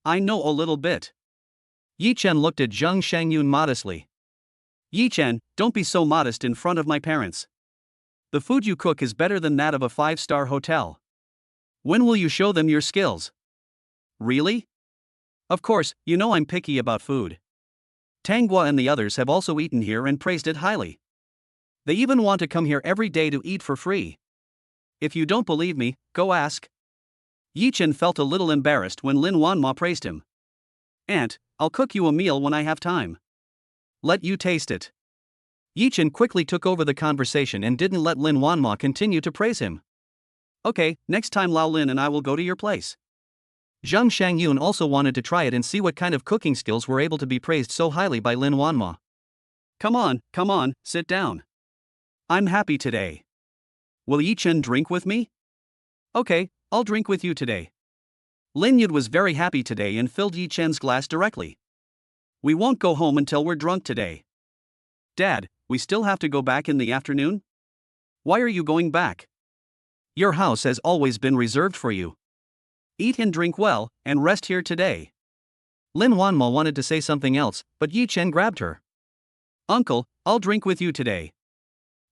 I know a little bit. Yi Chen looked at Zheng Shangyun modestly. Yi Chen, don't be so modest in front of my parents. The food you cook is better than that of a 5-star hotel. When will you show them your skills? Really? Of course, you know I'm picky about food. Tanghua and the others have also eaten here and praised it highly. They even want to come here every day to eat for free. If you don't believe me, go ask. Yi Chen felt a little embarrassed when Lin Wanma praised him. Aunt, I'll cook you a meal when I have time. Let you taste it. Yi Chen quickly took over the conversation and didn't let Lin Wanma continue to praise him. Okay, next time Lao Lin and I will go to your place. Zheng Shangyun also wanted to try it and see what kind of cooking skills were able to be praised so highly by Lin Wanma. Come on, sit down. I'm happy today. Will Yi Chen drink with me? Okay, I'll drink with you today. Lin Yud was very happy today and filled Yi Chen's glass directly. We won't go home until we're drunk today. Dad, we still have to go back in the afternoon? Why are you going back? Your house has always been reserved for you. Eat and drink well, and rest here today. Lin Wanma wanted to say something else, but Yi Chen grabbed her. Uncle, I'll drink with you today.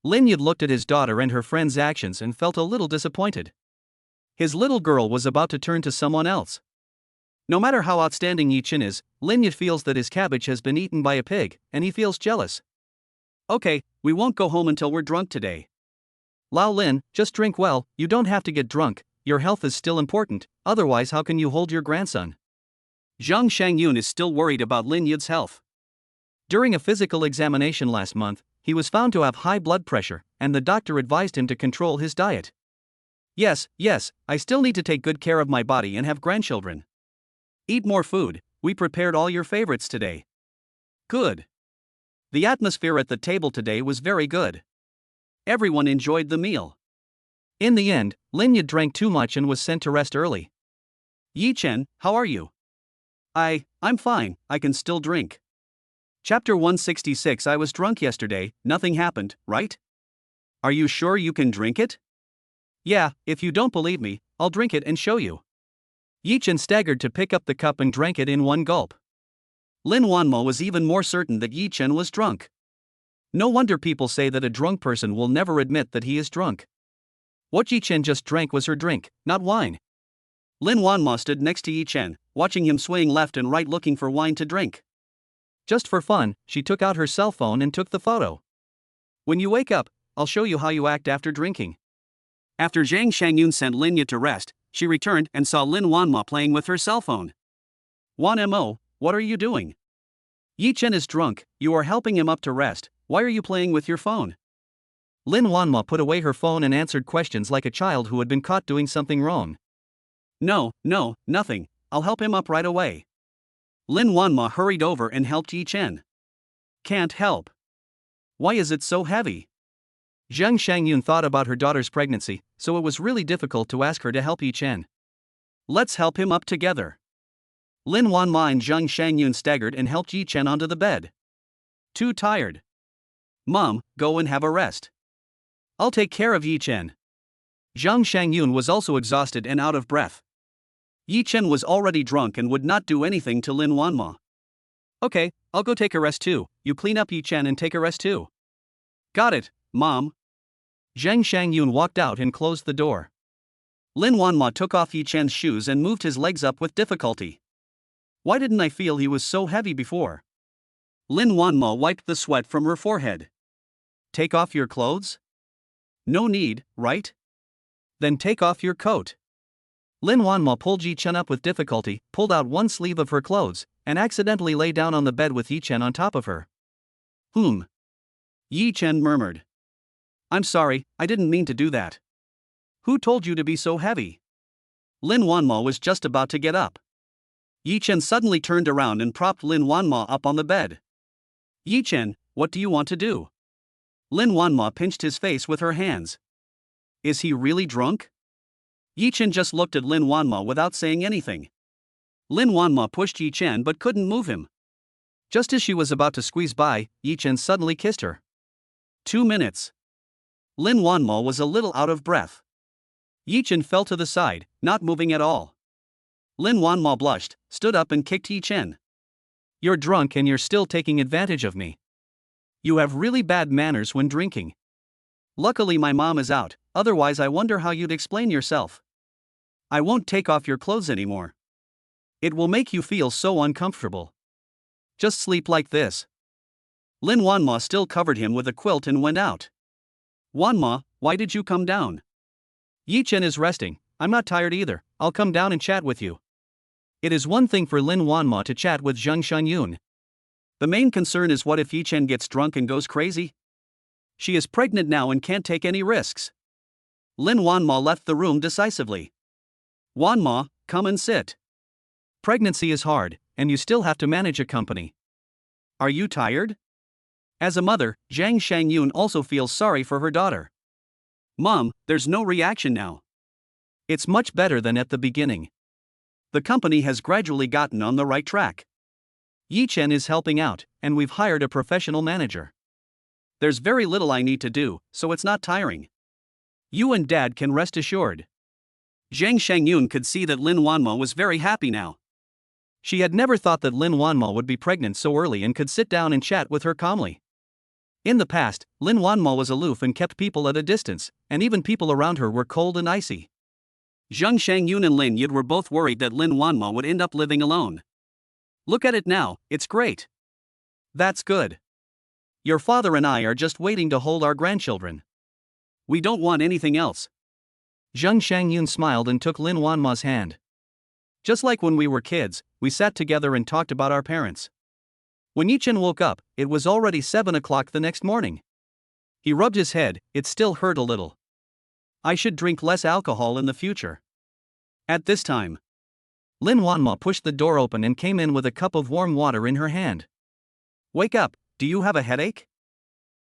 Lin Yud looked at his daughter and her friend's actions and felt a little disappointed. His little girl was about to turn to someone else. No matter how outstanding Yi Chen is, Lin Yud feels that his cabbage has been eaten by a pig, and he feels jealous. Okay, we won't go home until we're drunk today. Lao Lin, just drink well, you don't have to get drunk, your health is still important, otherwise how can you hold your grandson? Zheng Shangyun is still worried about Lin Yud's health. During a physical examination last month, he was found to have high blood pressure, and the doctor advised him to control his diet. Yes, I still need to take good care of my body and have grandchildren. Eat more food, we prepared all your favorites today. Good. The atmosphere at the table today was very good. Everyone enjoyed the meal. In the end, Lin Yud drank too much and was sent to rest early. Yi Chen, how are you? I'm fine, I can still drink. Chapter 166. I was drunk yesterday, nothing happened, right? Are you sure you can drink it? Yeah, if you don't believe me, I'll drink it and show you. Yi Chen staggered to pick up the cup and drank it in one gulp. Lin Wanmo was even more certain that Yi Chen was drunk. No wonder people say that a drunk person will never admit that he is drunk. What Yi Chen just drank was her drink, not wine. Lin Wanmo stood next to Yi Chen, watching him swaying left and right looking for wine to drink. Just for fun, she took out her cell phone and took the photo. When you wake up, I'll show you how you act after drinking. After Zhang Shangyun sent Lin Yud to rest, She returned and saw Lin Wanma playing with her cell phone. Wan-mo, what are you doing? Yi Chen is drunk, you are helping him up to rest, why are you playing with your phone? Lin Wanma put away her phone and answered questions like a child who had been caught doing something wrong. No, nothing, I'll help him up right away. Lin Wanma hurried over and helped Yi Chen. Can't help. Why is it so heavy? Zhang Shangyun thought about her daughter's pregnancy, so it was really difficult to ask her to help Yi Chen. Let's help him up together. Lin Wanma and Zhang Shangyun staggered and helped Yi Chen onto the bed. Too tired. Mom, go and have a rest. I'll take care of Yi Chen. Zhang Shangyun was also exhausted and out of breath. Yi Chen was already drunk and would not do anything to Lin Wanma. Okay, I'll go take a rest too, you clean up Yi Chen and take a rest too. Got it, Mom. Zhang Shangyun walked out and closed the door. Lin Wanma took off Yi Chen's shoes and moved his legs up with difficulty. Why didn't I feel he was so heavy before? Lin Wanma wiped the sweat from her forehead. Take off your clothes? No need, right? Then take off your coat. Lin Wanma pulled Yi Chen up with difficulty, pulled out one sleeve of her clothes, and accidentally lay down on the bed with Yi Chen on top of her. Yi Chen murmured. I'm sorry, I didn't mean to do that. Who told you to be so heavy? Lin Wanma was just about to get up. Yi Chen suddenly turned around and propped Lin Wanma up on the bed. Yi Chen, what do you want to do? Lin Wanma pinched his face with her hands. Is he really drunk? Yi Chen just looked at Lin Wanma without saying anything. Lin Wanma pushed Yi Chen but couldn't move him. Just as she was about to squeeze by, Yi Chen suddenly kissed her. 2 minutes. Lin Wanma was a little out of breath. Yi Chen fell to the side, not moving at all. Lin Wanma blushed, stood up and kicked Yi Chen. You're drunk and you're still taking advantage of me. You have really bad manners when drinking. Luckily my mom is out, otherwise I wonder how you'd explain yourself. I won't take off your clothes anymore. It will make you feel so uncomfortable. Just sleep like this. Lin Wanma still covered him with a quilt and went out. Wanma, why did you come down? Yi Chen is resting, I'm not tired either, I'll come down and chat with you. It is one thing for Lin Wanma to chat with Zhang Shangyun. The main concern is what if Yi Chen gets drunk and goes crazy? She is pregnant now and can't take any risks. Lin Wanma left the room decisively. Wanma, come and sit. Pregnancy is hard, and you still have to manage a company. Are you tired? As a mother, Zhang Shangyun also feels sorry for her daughter. Mom, there's no reaction now. It's much better than at the beginning. The company has gradually gotten on the right track. Yi Chen is helping out, and we've hired a professional manager. There's very little I need to do, so it's not tiring. You and Dad can rest assured. Zhang Shangyun could see that Lin Wanma was very happy now. She had never thought that Lin Wanma would be pregnant so early and could sit down and chat with her calmly. In the past, Lin Wanma was aloof and kept people at a distance, and even people around her were cold and icy. Zhang Shangyun and Lin Yid were both worried that Lin Wanma would end up living alone. Look at it now, it's great. That's good. Your father and I are just waiting to hold our grandchildren. We don't want anything else. Zhang Shangyun smiled and took Lin Wanma's hand. Just like when we were kids, we sat together and talked about our parents. When Yi Chen woke up, it was already 7 o'clock the next morning. He rubbed his head, it still hurt a little. I should drink less alcohol in the future. At this time, Lin Wanma pushed the door open and came in with a cup of warm water in her hand. Wake up, do you have a headache?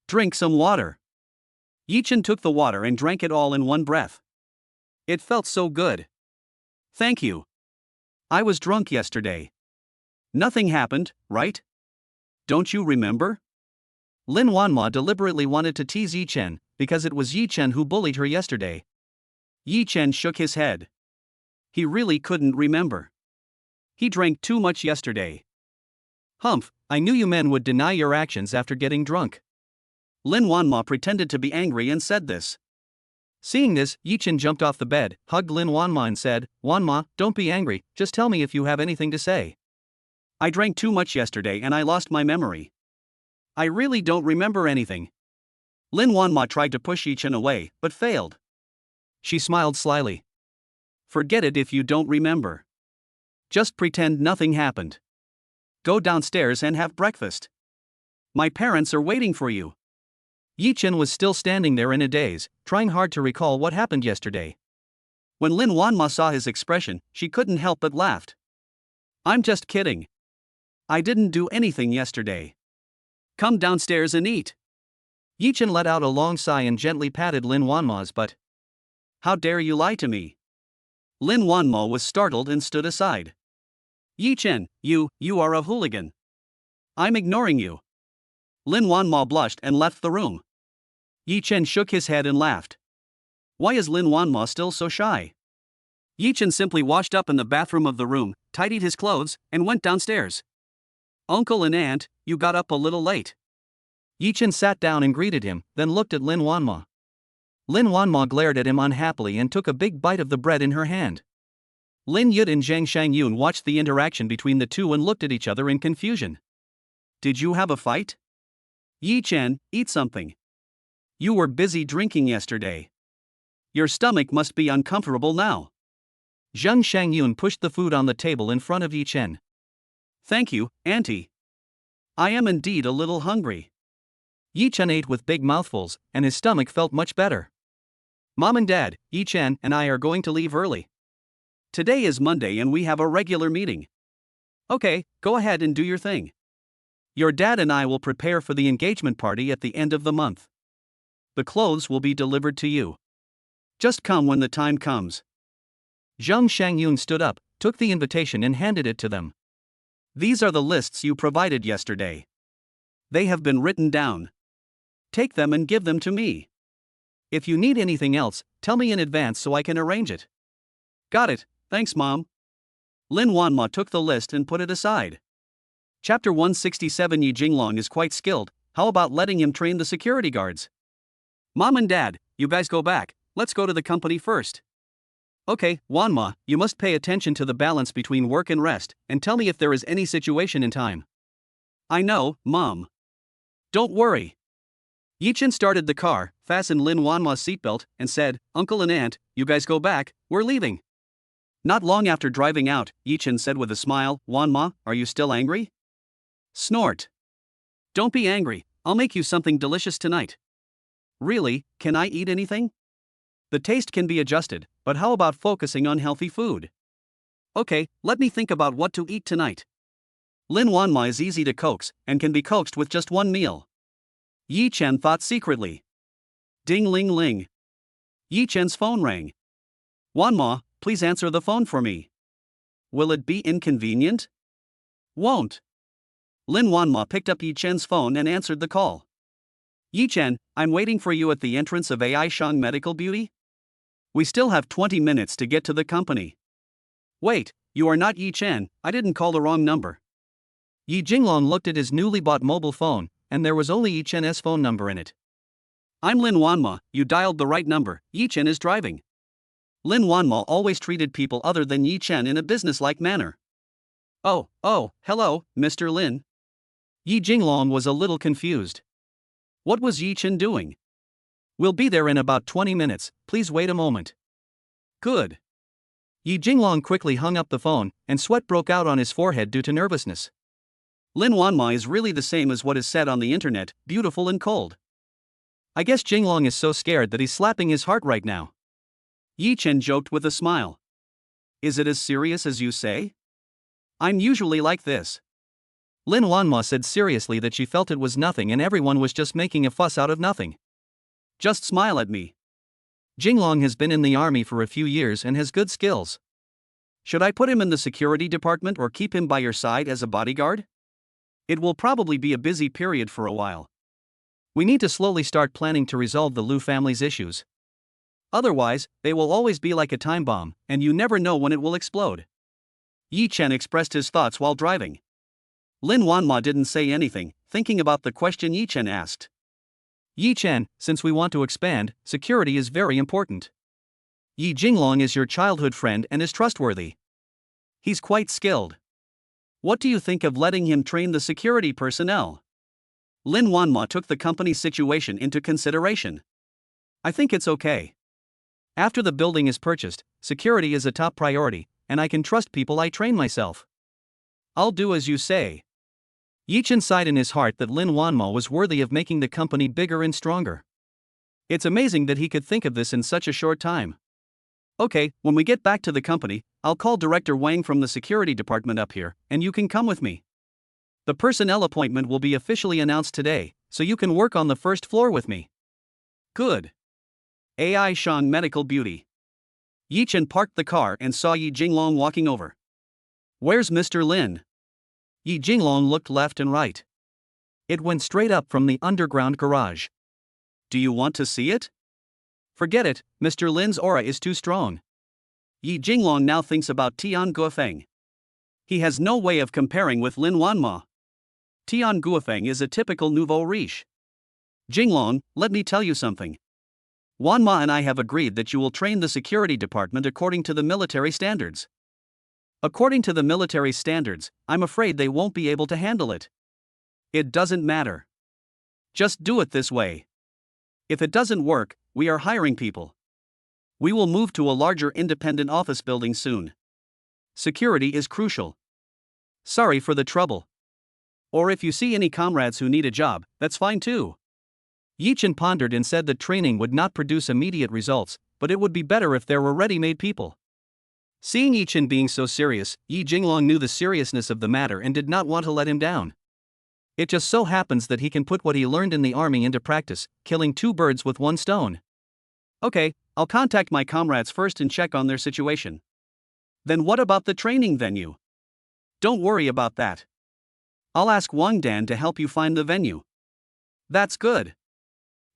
Drink some water. Yi Chen took the water and drank it all in one breath. It felt so good. Thank you. I was drunk yesterday. Nothing happened, right? Don't you remember? Lin Wanma deliberately wanted to tease Yi Chen, because it was Yi Chen who bullied her yesterday. Yi Chen shook his head. He really couldn't remember. He drank too much yesterday. Humph, I knew you men would deny your actions after getting drunk. Lin Wanma pretended to be angry and said this. Seeing this, Yi Chen jumped off the bed, hugged Lin Wanma and said, Wanma, don't be angry, just tell me if you have anything to say. I drank too much yesterday and I lost my memory. I really don't remember anything. Lin Wanma tried to push Yi Chen away, but failed. She smiled slyly. Forget it if you don't remember. Just pretend nothing happened. Go downstairs and have breakfast. My parents are waiting for you. Yi Chen was still standing there in a daze, trying hard to recall what happened yesterday. When Lin Wanma saw his expression, she couldn't help but laughed. I'm just kidding. I didn't do anything yesterday. Come downstairs and eat. Yi Chen let out a long sigh and gently patted Lin Wanma's butt. How dare you lie to me? Lin Wanma was startled and stood aside. Yi Chen, you are a hooligan. I'm ignoring you. Lin Wanma blushed and left the room. Yi Chen shook his head and laughed. Why is Lin Wanma still so shy? Yi Chen simply washed up in the bathroom of the room, tidied his clothes, and went downstairs. Uncle and Aunt, you got up a little late. Yi Chen sat down and greeted him, then looked at Lin Wanma. Lin Wanma glared at him unhappily and took a big bite of the bread in her hand. Lin Yut and Zhang Shangyun watched the interaction between the two and looked at each other in confusion. Did you have a fight? Yi Chen, eat something. You were busy drinking yesterday. Your stomach must be uncomfortable now. Zhang Shangyun pushed the food on the table in front of Yi Chen. Thank you, Auntie. I am indeed a little hungry. Yi Chen ate with big mouthfuls, and his stomach felt much better. Mom and Dad, Yi Chen and I are going to leave early. Today is Monday and we have a regular meeting. Okay, go ahead and do your thing. Your dad and I will prepare for the engagement party at the end of the month. The clothes will be delivered to you. Just come when the time comes. Zhang Shangyun stood up, took the invitation and handed it to them. These are the lists you provided yesterday. They have been written down. Take them and give them to me. If you need anything else, tell me in advance so I can arrange it. Got it, thanks Mom. Lin Wanma took the list and put it aside. Chapter 167. Yi Jinglong is quite skilled, how about letting him train the security guards? Mom and Dad, you guys go back, let's go to the company first. Okay, Wanma, you must pay attention to the balance between work and rest, and tell me if there is any situation in time. I know, Mom. Don't worry. Yi Chen started the car, fastened Lin Wanma's seatbelt, and said, Uncle and Aunt, you guys go back, we're leaving. Not long after driving out, Yi Chen said with a smile, Wanma, are you still angry? Snort. Don't be angry, I'll make you something delicious tonight. Really, can I eat anything? The taste can be adjusted, but how about focusing on healthy food? Okay, let me think about what to eat tonight. Lin Wanma is easy to coax, and can be coaxed with just one meal. Yi Chen thought secretly. Ding ling ling. Yi Chen's phone rang. Wanma, please answer the phone for me. Will it be inconvenient? Won't. Lin Wanma picked up Yi Chen's phone and answered the call. Yi Chen, I'm waiting for you at the entrance of AI Shang Medical Beauty. We still have 20 minutes to get to the company. Wait, you are not Yi Chen, I didn't call the wrong number. Yi Jinglong looked at his newly bought mobile phone, and there was only Yi Chen's phone number in it. I'm Lin Wanma, you dialed the right number, Yi Chen is driving. Lin Wanma always treated people other than Yi Chen in a businesslike manner. Oh, hello, Mr. Lin. Yi Jinglong was a little confused. What was Yi Chen doing? We'll be there in about 20 minutes, please wait a moment. Good. Yi Jinglong quickly hung up the phone, and sweat broke out on his forehead due to nervousness. Lin Wanma is really the same as what is said on the internet, beautiful and cold. I guess Jinglong is so scared that he's slapping his heart right now. Yi Chen joked with a smile. Is it as serious as you say? I'm usually like this. Lin Wanma said seriously that she felt it was nothing and everyone was just making a fuss out of nothing. Just smile at me. Jinglong has been in the army for a few years and has good skills. Should I put him in the security department or keep him by your side as a bodyguard? It will probably be a busy period for a while. We need to slowly start planning to resolve the Liu family's issues. Otherwise, they will always be like a time bomb, and you never know when it will explode. Yi Chen expressed his thoughts while driving. Lin Wanma didn't say anything, thinking about the question Yi Chen asked. Yi Chen, since we want to expand, security is very important. Yi Jinglong is your childhood friend and is trustworthy. He's quite skilled. What do you think of letting him train the security personnel? Lin Wanma took the company's situation into consideration. I think it's okay. After the building is purchased, security is a top priority, and I can trust people I train myself. I'll do as you say. Yi Chen sighed in his heart that Lin Wanmo was worthy of making the company bigger and stronger. It's amazing that he could think of this in such a short time. Okay, when we get back to the company, I'll call Director Wang from the security department up here, and you can come with me. The personnel appointment will be officially announced today, so you can work on the first floor with me. Good. AI Shan Medical Beauty. Yi Chen parked the car and saw Yi Jinglong walking over. Where's Mr. Lin? Yi Jinglong looked left and right. It went straight up from the underground garage. Do you want to see it? Forget it, Mr. Lin's aura is too strong. Yi Jinglong now thinks about Tian Guofeng. He has no way of comparing with Lin Wanma. Tian Guofeng is a typical nouveau riche. Jinglong, let me tell you something. Wanma and I have agreed that you will train the security department according to the military standards. According to the military standards, I'm afraid they won't be able to handle it. It doesn't matter. Just do it this way. If it doesn't work, we are hiring people. We will move to a larger independent office building soon. Security is crucial. Sorry for the trouble. Or if you see any comrades who need a job, that's fine too. Yi Chen pondered and said that training would not produce immediate results, but it would be better if there were ready-made people. Seeing Yi Chen being so serious, Yi Jinglong knew the seriousness of the matter and did not want to let him down. It just so happens that he can put what he learned in the army into practice, killing two birds with one stone. Okay, I'll contact my comrades first and check on their situation. Then what about the training venue? Don't worry about that. I'll ask Wang Dan to help you find the venue. That's good.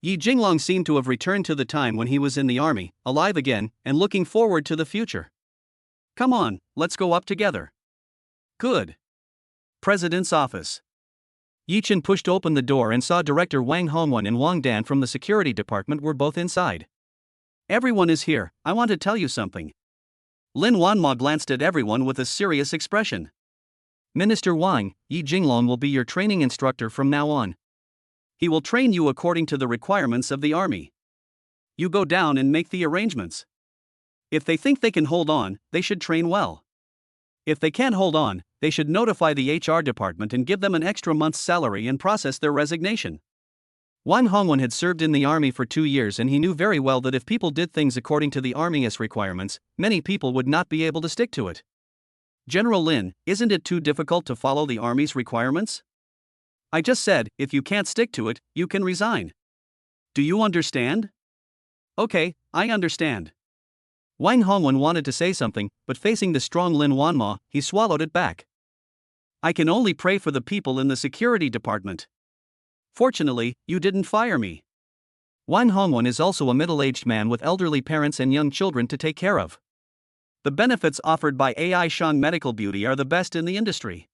Yi Jinglong seemed to have returned to the time when he was in the army, alive again, and looking forward to the future. Come on, let's go up together. Good. President's office. Yi Chen pushed open the door and saw Director Wang Hongwen and Wang Dan from the security department were both inside. Everyone is here, I want to tell you something. Lin Wanma glanced at everyone with a serious expression. Minister Wang, Yi Jinglong will be your training instructor from now on. He will train you according to the requirements of the army. You go down and make the arrangements. If they think they can hold on, they should train well. If they can't hold on, they should notify the HR department and give them an extra month's salary and process their resignation. Wang Hongwen had served in the army for 2 years and he knew very well that if people did things according to the army's requirements, many people would not be able to stick to it. General Lin, isn't it too difficult to follow the army's requirements? I just said, if you can't stick to it, you can resign. Do you understand? Okay, I understand. Wang Hongwen wanted to say something, but facing the strong Lin Wanma, he swallowed it back. I can only pray for the people in the security department. Fortunately, you didn't fire me. Wang Hongwen is also a middle-aged man with elderly parents and young children to take care of. The benefits offered by AI Shan Medical Beauty are the best in the industry.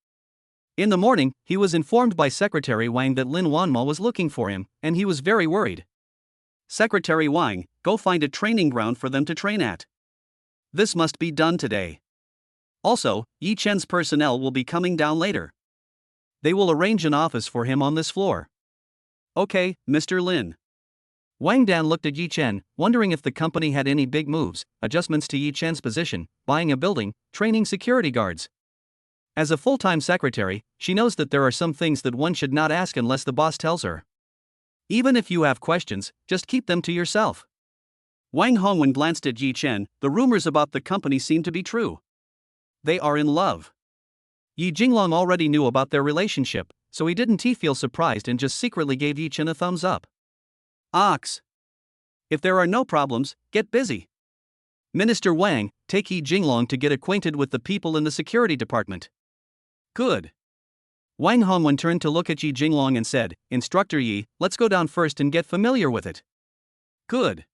In the morning, he was informed by Secretary Wang that Lin Wanma was looking for him, and he was very worried. Secretary Wang, go find a training ground for them to train at. This must be done today. Also, Yi Chen's personnel will be coming down later. They will arrange an office for him on this floor. Okay, Mr. Lin. Wang Dan looked at Yi Chen, wondering if the company had any big moves, adjustments to Yi Chen's position, buying a building, training security guards. As a full-time secretary, she knows that there are some things that one should not ask unless the boss tells her. Even if you have questions, just keep them to yourself. Wang Hongwen glanced at Yi Chen. The rumors about the company seem to be true. They are in love. Yi Jinglong already knew about their relationship, so he didn't feel surprised and just secretly gave Yi Chen a thumbs up. Ox. If there are no problems, get busy. Minister Wang, take Yi Jinglong to get acquainted with the people in the security department. Good. Wang Hongwen turned to look at Yi Jinglong and said, Instructor Yi, let's go down first and get familiar with it. Good.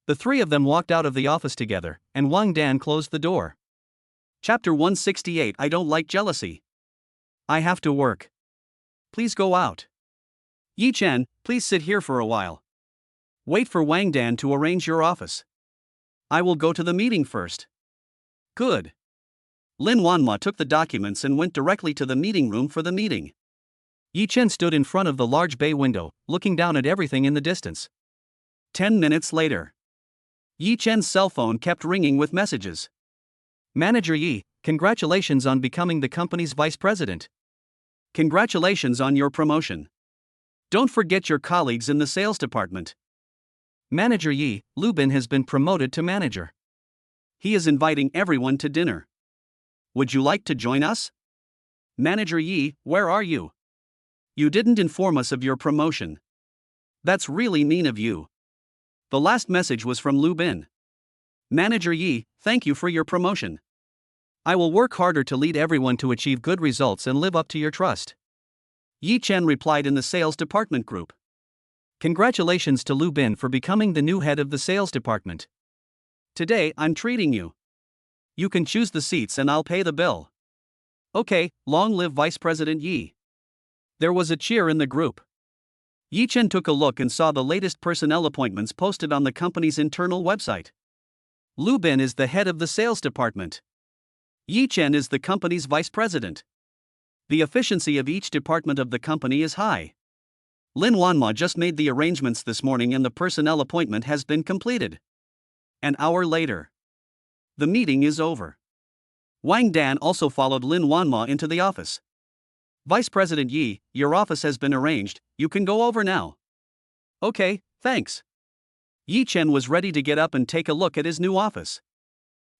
The three of them walked out of the office together, and Wang Dan closed the door. Chapter 168 I don't like jealousy. I have to work. Please go out. Yi Chen, please sit here for a while. Wait for Wang Dan to arrange your office. I will go to the meeting first. Good. Lin Wanma took the documents and went directly to the meeting room for the meeting. Yi Chen stood in front of the large bay window, looking down at everything in the distance. 10 minutes later. Yi Chen's cell phone kept ringing with messages. Manager Yi, congratulations on becoming the company's vice president. Congratulations on your promotion. Don't forget your colleagues in the sales department. Manager Yi, Lu Bin has been promoted to manager. He is inviting everyone to dinner. Would you like to join us? Manager Yi, where are you? You didn't inform us of your promotion. That's really mean of you. The last message was from Lu Bin. Manager Yi, thank you for your promotion. I will work harder to lead everyone to achieve good results and live up to your trust. Yi Chen replied in the sales department group. Congratulations to Lu Bin for becoming the new head of the sales department. Today, I'm treating you. You can choose the seats and I'll pay the bill. Okay, long live Vice President Yi. There was a cheer in the group. Yi Chen took a look and saw the latest personnel appointments posted on the company's internal website. Lu Bin is the head of the sales department. Yi Chen is the company's vice president. The efficiency of each department of the company is high. Lin Wanma just made the arrangements this morning and the personnel appointment has been completed. An hour later. The meeting is over. Wang Dan also followed Lin Wanma into the office. Vice President Yi, your office has been arranged, you can go over now. Okay, thanks. Yi Chen was ready to get up and take a look at his new office.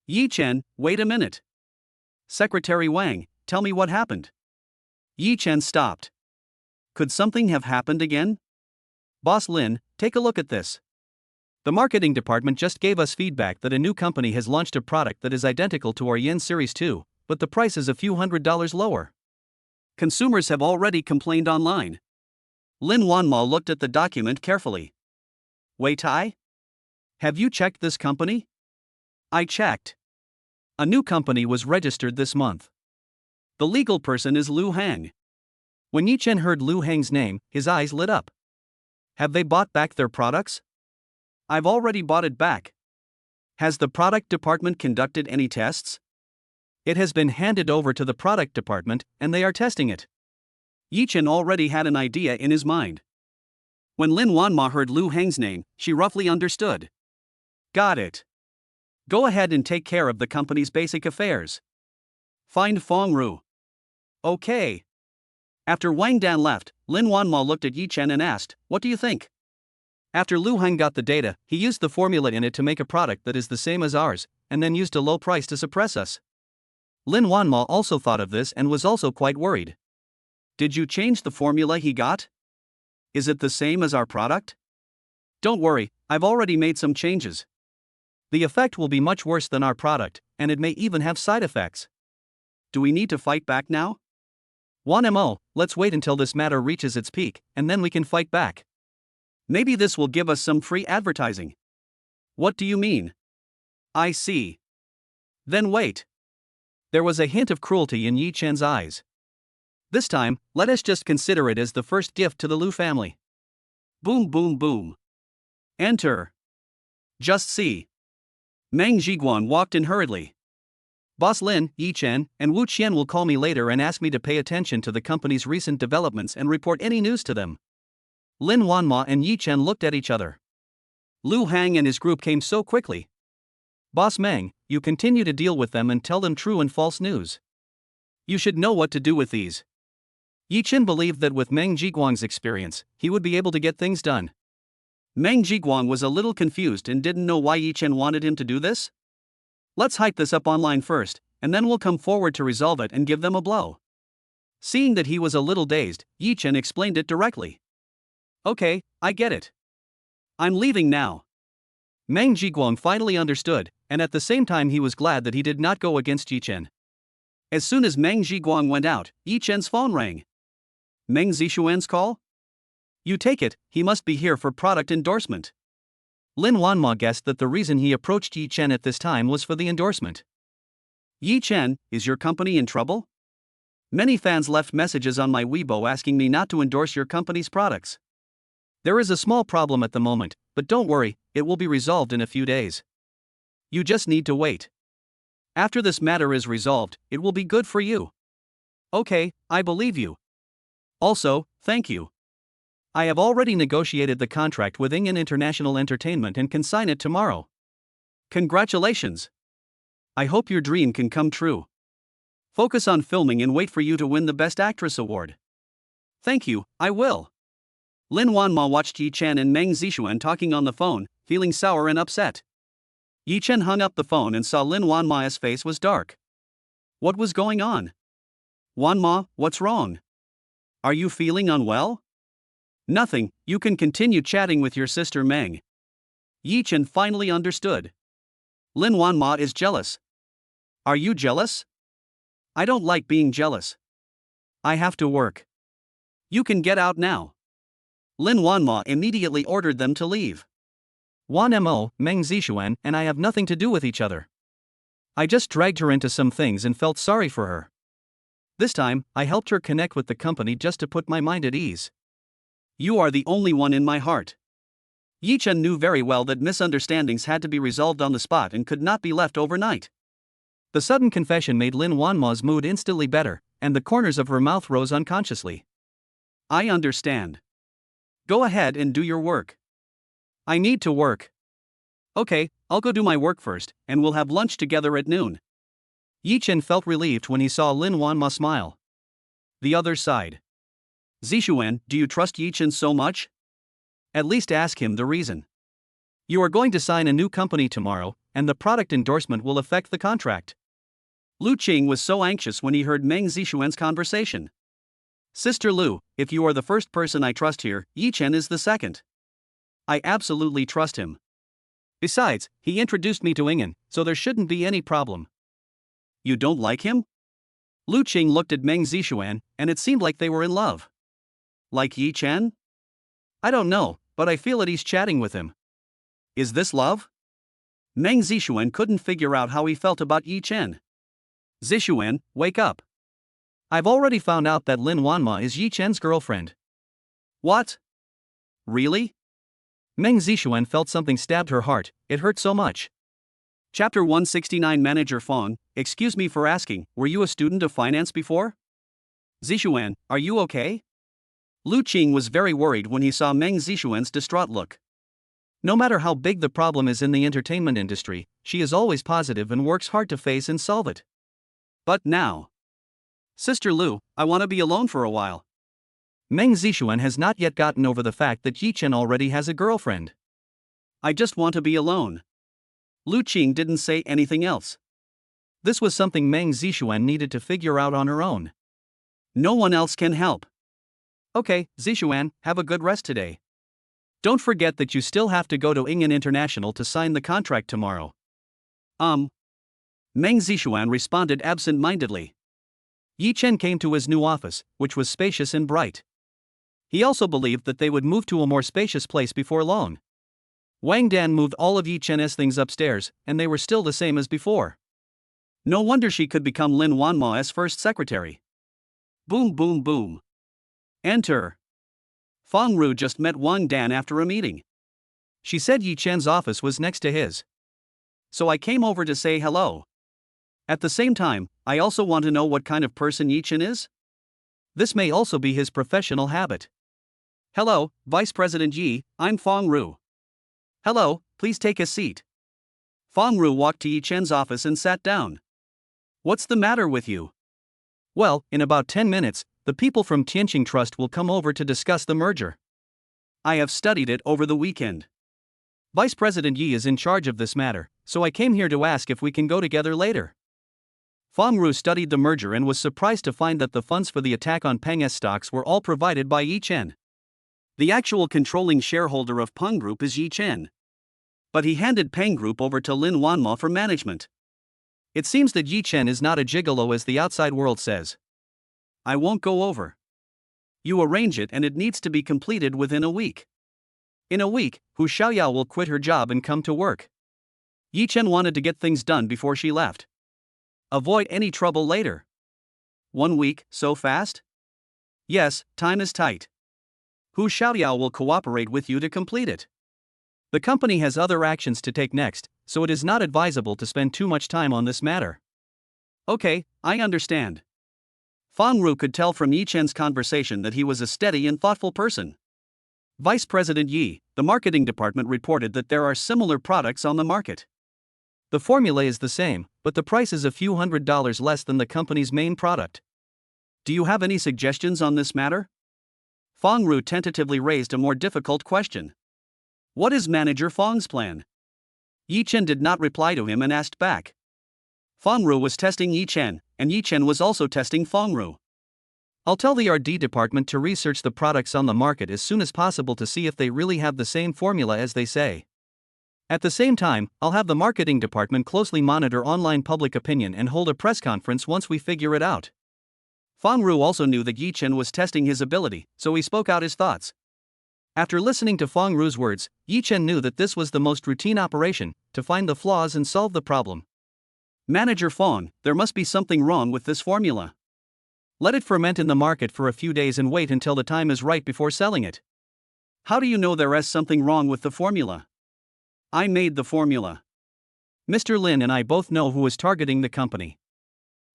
Yi Chen, wait a minute. Secretary Wang, tell me what happened. Yi Chen stopped. Could something have happened again? Boss Lin, take a look at this. The marketing department just gave us feedback that a new company has launched a product that is identical to our Yin Series 2, but the price is a few $100s lower. Consumers have already complained online. Lin Wanma looked at the document carefully. Wei Tai? Have you checked this company? I checked. A new company was registered this month. The legal person is Lu Hang. When Yi Chen heard Lu Hang's name, his eyes lit up. Have they bought back their products? I've already bought it back. Has the product department conducted any tests? It has been handed over to the product department, and they are testing it. Yi Chen already had an idea in his mind. When Lin Wanma heard Lu Hang's name, she roughly understood. Got it. Go ahead and take care of the company's basic affairs. Find Fong Ru. Okay. After Wang Dan left, Lin Wanma looked at Yi Chen and asked, what do you think? After Lu Hang got the data, he used the formula in it to make a product that is the same as ours, and then used a low price to suppress us. Lin Wanma also thought of this and was also quite worried. Did you change the formula he got? Is it the same as our product? Don't worry, I've already made some changes. The effect will be much worse than our product, and it may even have side effects. Do we need to fight back now? 1mo, let's wait until this matter reaches its peak, and then we can fight back. Maybe this will give us some free advertising. What do you mean? I see. Then wait. There was a hint of cruelty in Yi Chen's eyes. This time, let us just consider it as the first gift to the Lu family. Boom boom boom. Enter. Just see. Meng Zhiguan walked in hurriedly. Boss Lin, Yi Chen, and Wu Qian will call me later and ask me to pay attention to the company's recent developments and report any news to them. Lin Wanma and Yi Chen looked at each other. Lu Hang and his group came so quickly. Boss Meng, you continue to deal with them and tell them true and false news. You should know what to do with these. Yi Chen believed that with Meng Zhiguang's experience, he would be able to get things done. Meng Zhiguang was a little confused and didn't know why Yi Chen wanted him to do this. Let's hype this up online first, and then we'll come forward to resolve it and give them a blow. Seeing that he was a little dazed, Yi Chen explained it directly. Okay, I get it. I'm leaving now. Meng Zhiguang finally understood, and at the same time he was glad that he did not go against Yi Chen. As soon as Meng Zhiguang went out, Yi Chen's phone rang. Meng Zishuan's call? You take it, he must be here for product endorsement. Lin Wanma guessed that the reason he approached Yi Chen at this time was for the endorsement. Yi Chen, is your company in trouble? Many fans left messages on my Weibo asking me not to endorse your company's products. There is a small problem at the moment, but don't worry, it will be resolved in a few days. You just need to wait. After this matter is resolved, it will be good for you. Okay, I believe you. Also, thank you. I have already negotiated the contract with Ingen International Entertainment and can sign it tomorrow. Congratulations! I hope your dream can come true. Focus on filming and wait for you to win the Best Actress award. Thank you, I will. Lin Wanma watched Yi Chen and Meng Zixuan talking on the phone, feeling sour and upset. Yi Chen hung up the phone and saw Lin Wanma's face was dark. What was going on? Wanma, what's wrong? Are you feeling unwell? Nothing, you can continue chatting with your sister Meng. Yi Chen finally understood. Lin Wanma is jealous. Are you jealous? I don't like being jealous. I have to work. You can get out now. Lin Wanma immediately ordered them to leave. Wan Mo, Meng Zixuan, and I have nothing to do with each other. I just dragged her into some things and felt sorry for her. This time, I helped her connect with the company just to put my mind at ease. You are the only one in my heart. Yi Chen knew very well that misunderstandings had to be resolved on the spot and could not be left overnight. The sudden confession made Lin Wanma's mood instantly better, and the corners of her mouth rose unconsciously. I understand. Go ahead and do your work. I need to work. Okay, I'll go do my work first, and we'll have lunch together at noon. Yi Chen felt relieved when he saw Lin Wanma smile. The other side. Zixuan, do you trust Yi Chen so much? At least ask him the reason. You are going to sign a new company tomorrow, and the product endorsement will affect the contract. Lu Qing was so anxious when he heard Meng Zixuan's conversation. Sister Lu, if you are the first person I trust here, Yi Chen is the second. I absolutely trust him. Besides, he introduced me to Ingen, so there shouldn't be any problem. You don't like him? Lu Qing looked at Meng Zixuan, and it seemed like they were in love. Like Yi Chen? I don't know, but I feel at ease chatting with him. Is this love? Meng Zixuan couldn't figure out how he felt about Yi Chen. Zixuan, wake up. I've already found out that Lin Wanma is Yi Chen's girlfriend. What? Really? Meng Zixuan felt something stabbed her heart, it hurt so much. Chapter 169 Manager Fong, excuse me for asking, were you a student of finance before? Zixuan, are you okay? Lu Qing was very worried when he saw Meng Zixuan's distraught look. No matter how big the problem is in the entertainment industry, she is always positive and works hard to face and solve it. But now. Sister Lu, I want to be alone for a while. Meng Zixuan has not yet gotten over the fact that Yi Chen already has a girlfriend. I just want to be alone. Lu Qing didn't say anything else. This was something Meng Zixuan needed to figure out on her own. No one else can help. Okay, Zixuan, have a good rest today. Don't forget that you still have to go to Ingen International to sign the contract tomorrow. Meng Zixuan responded absent-mindedly. Yi Chen came to his new office, which was spacious and bright. He also believed that they would move to a more spacious place before long. Wang Dan moved all of Yi Chen's things upstairs, and they were still the same as before. No wonder she could become Lin Wanma's first secretary. Boom boom boom. Enter. Fong Ru just met Wang Dan after a meeting. She said Yi Chen's office was next to his. So I came over to say hello. At the same time, I also want to know what kind of person Yi Chen is. This may also be his professional habit. Hello, Vice President Yi, I'm Fong Ru. Hello, please take a seat. Fong Ru walked to Yi Chen's office and sat down. What's the matter with you? Well, in about 10 minutes, the people from Tianqing Trust will come over to discuss the merger. I have studied it over the weekend. Vice President Yi is in charge of this matter, so I came here to ask if we can go together later. Fong Ru studied the merger and was surprised to find that the funds for the attack on Peng's stocks were all provided by Yi Chen. The actual controlling shareholder of Peng Group is Yi Chen. But he handed Peng Group over to Lin Wanma for management. It seems that Yi Chen is not a gigolo as the outside world says. I won't go over. You arrange it and it needs to be completed within a week. In a week, Hu Xiaoyao will quit her job and come to work. Yi Chen wanted to get things done before she left. Avoid any trouble later. 1 week, so fast? Yes, time is tight. Hu Xiaoyao will cooperate with you to complete it. The company has other actions to take next, so it is not advisable to spend too much time on this matter. Okay, I understand. Fong Ru could tell from Yi Chen's conversation that he was a steady and thoughtful person. Vice President Yi, the marketing department reported that there are similar products on the market. The formula is the same, but the price is a few $100s less than the company's main product. Do you have any suggestions on this matter? Feng Ru tentatively raised a more difficult question. What is Manager Feng's plan? Yi Chen did not reply to him and asked back. Feng Ru was testing Yi Chen, and Yi Chen was also testing Feng Ru. I'll tell the R&D department to research the products on the market as soon as possible to see if they really have the same formula as they say. At the same time, I'll have the marketing department closely monitor online public opinion and hold a press conference once we figure it out. Feng Ru also knew that Yi Chen was testing his ability, so he spoke out his thoughts. After listening to Feng Ru's words, Yi Chen knew that this was the most routine operation, to find the flaws and solve the problem. Manager Feng, there must be something wrong with this formula. Let it ferment in the market for a few days and wait until the time is right before selling it. How do you know there is something wrong with the formula? I made the formula. Mr. Lin and I both know who is targeting the company.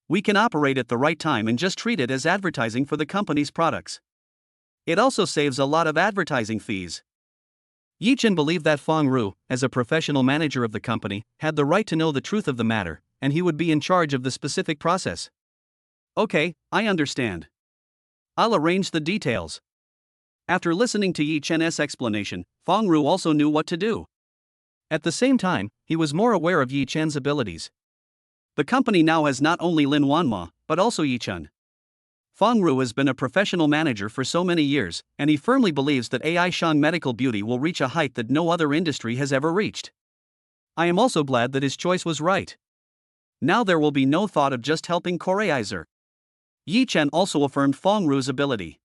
We can operate at the right time and just treat it as advertising for the company's products. It also saves a lot of advertising fees. Yi Chen believed that Feng Ru, as a professional manager of the company, had the right to know the truth of the matter, and he would be in charge of the specific process. Okay, I understand. I'll arrange the details. After listening to Yi Chen's explanation, Feng Ru also knew what to do. At the same time, he was more aware of Yi Chen's abilities. The company now has not only Lin Wanma, but also Yi Chen. Feng Ru has been a professional manager for so many years, and he firmly believes that AI Shang medical beauty will reach a height that no other industry has ever reached. I am also glad that his choice was right. Now there will be no thought of just helping Koreizer. Yi Chen also affirmed Feng Ru's ability.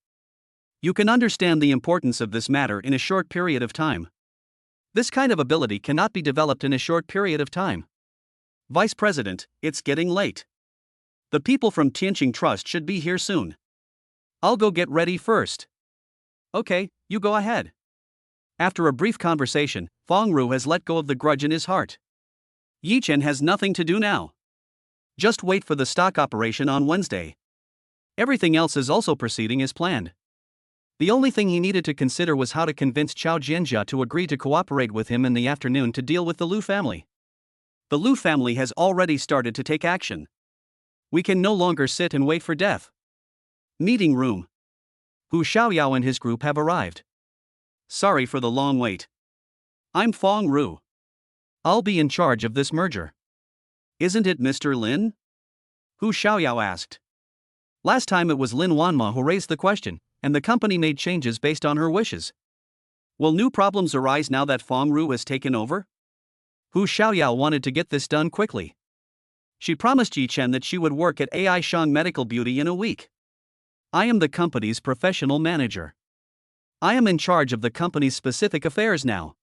You can understand the importance of this matter in a short period of time. This kind of ability cannot be developed in a short period of time. Vice President, it's getting late. The people from Tianqing Trust should be here soon. I'll go get ready first. Okay, you go ahead. After a brief conversation, Feng Ru has let go of the grudge in his heart. Yi Chen has nothing to do now. Just wait for the stock operation on Wednesday. Everything else is also proceeding as planned. The only thing he needed to consider was how to convince Chao Jianjia to agree to cooperate with him in the afternoon to deal with the Liu family. The Liu family has already started to take action. We can no longer sit and wait for death. Meeting room. Hu Xiaoyao and his group have arrived. Sorry for the long wait. I'm Feng Ru. I'll be in charge of this merger. Isn't it Mr. Lin? Hu Xiaoyao asked. Last time it was Lin Wanma who raised the question, and the company made changes based on her wishes. Will new problems arise now that Feng Ru has taken over? Hu Xiaoyao wanted to get this done quickly. She promised Yi Chen that she would work at AI Shang Medical Beauty in a week. I am the company's professional manager. I am in charge of the company's specific affairs now.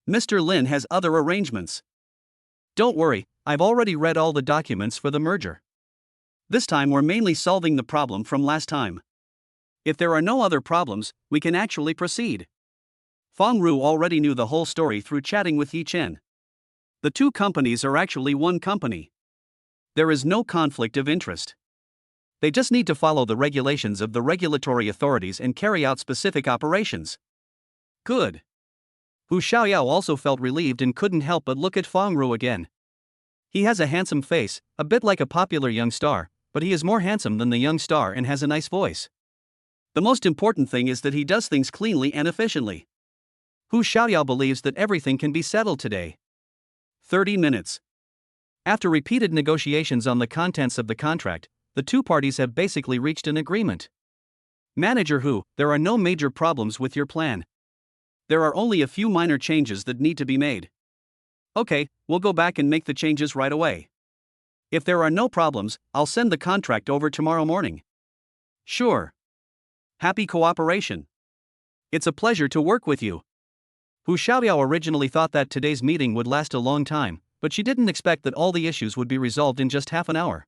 Mr. Lin has other arrangements. Don't worry, I've already read all the documents for the merger. This time we're mainly solving the problem from last time. If there are no other problems, we can actually proceed. Feng Ru already knew the whole story through chatting with Yi Chen. The two companies are actually one company. There is no conflict of interest. They just need to follow the regulations of the regulatory authorities and carry out specific operations. Good. Hu Xiaoyao also felt relieved and couldn't help but look at Feng Ru again. He has a handsome face, a bit like a popular young star, but he is more handsome than the young star and has a nice voice. The most important thing is that he does things cleanly and efficiently. Hu Xiaoyao believes that everything can be settled today. 30 minutes. After repeated negotiations on the contents of the contract, the two parties have basically reached an agreement. Manager Hu, there are no major problems with your plan. There are only a few minor changes that need to be made. Okay, we'll go back and make the changes right away. If there are no problems, I'll send the contract over tomorrow morning. Sure. Happy cooperation. It's a pleasure to work with you. Hu Xiaoyao originally thought that today's meeting would last a long time, but she didn't expect that all the issues would be resolved in just half an hour.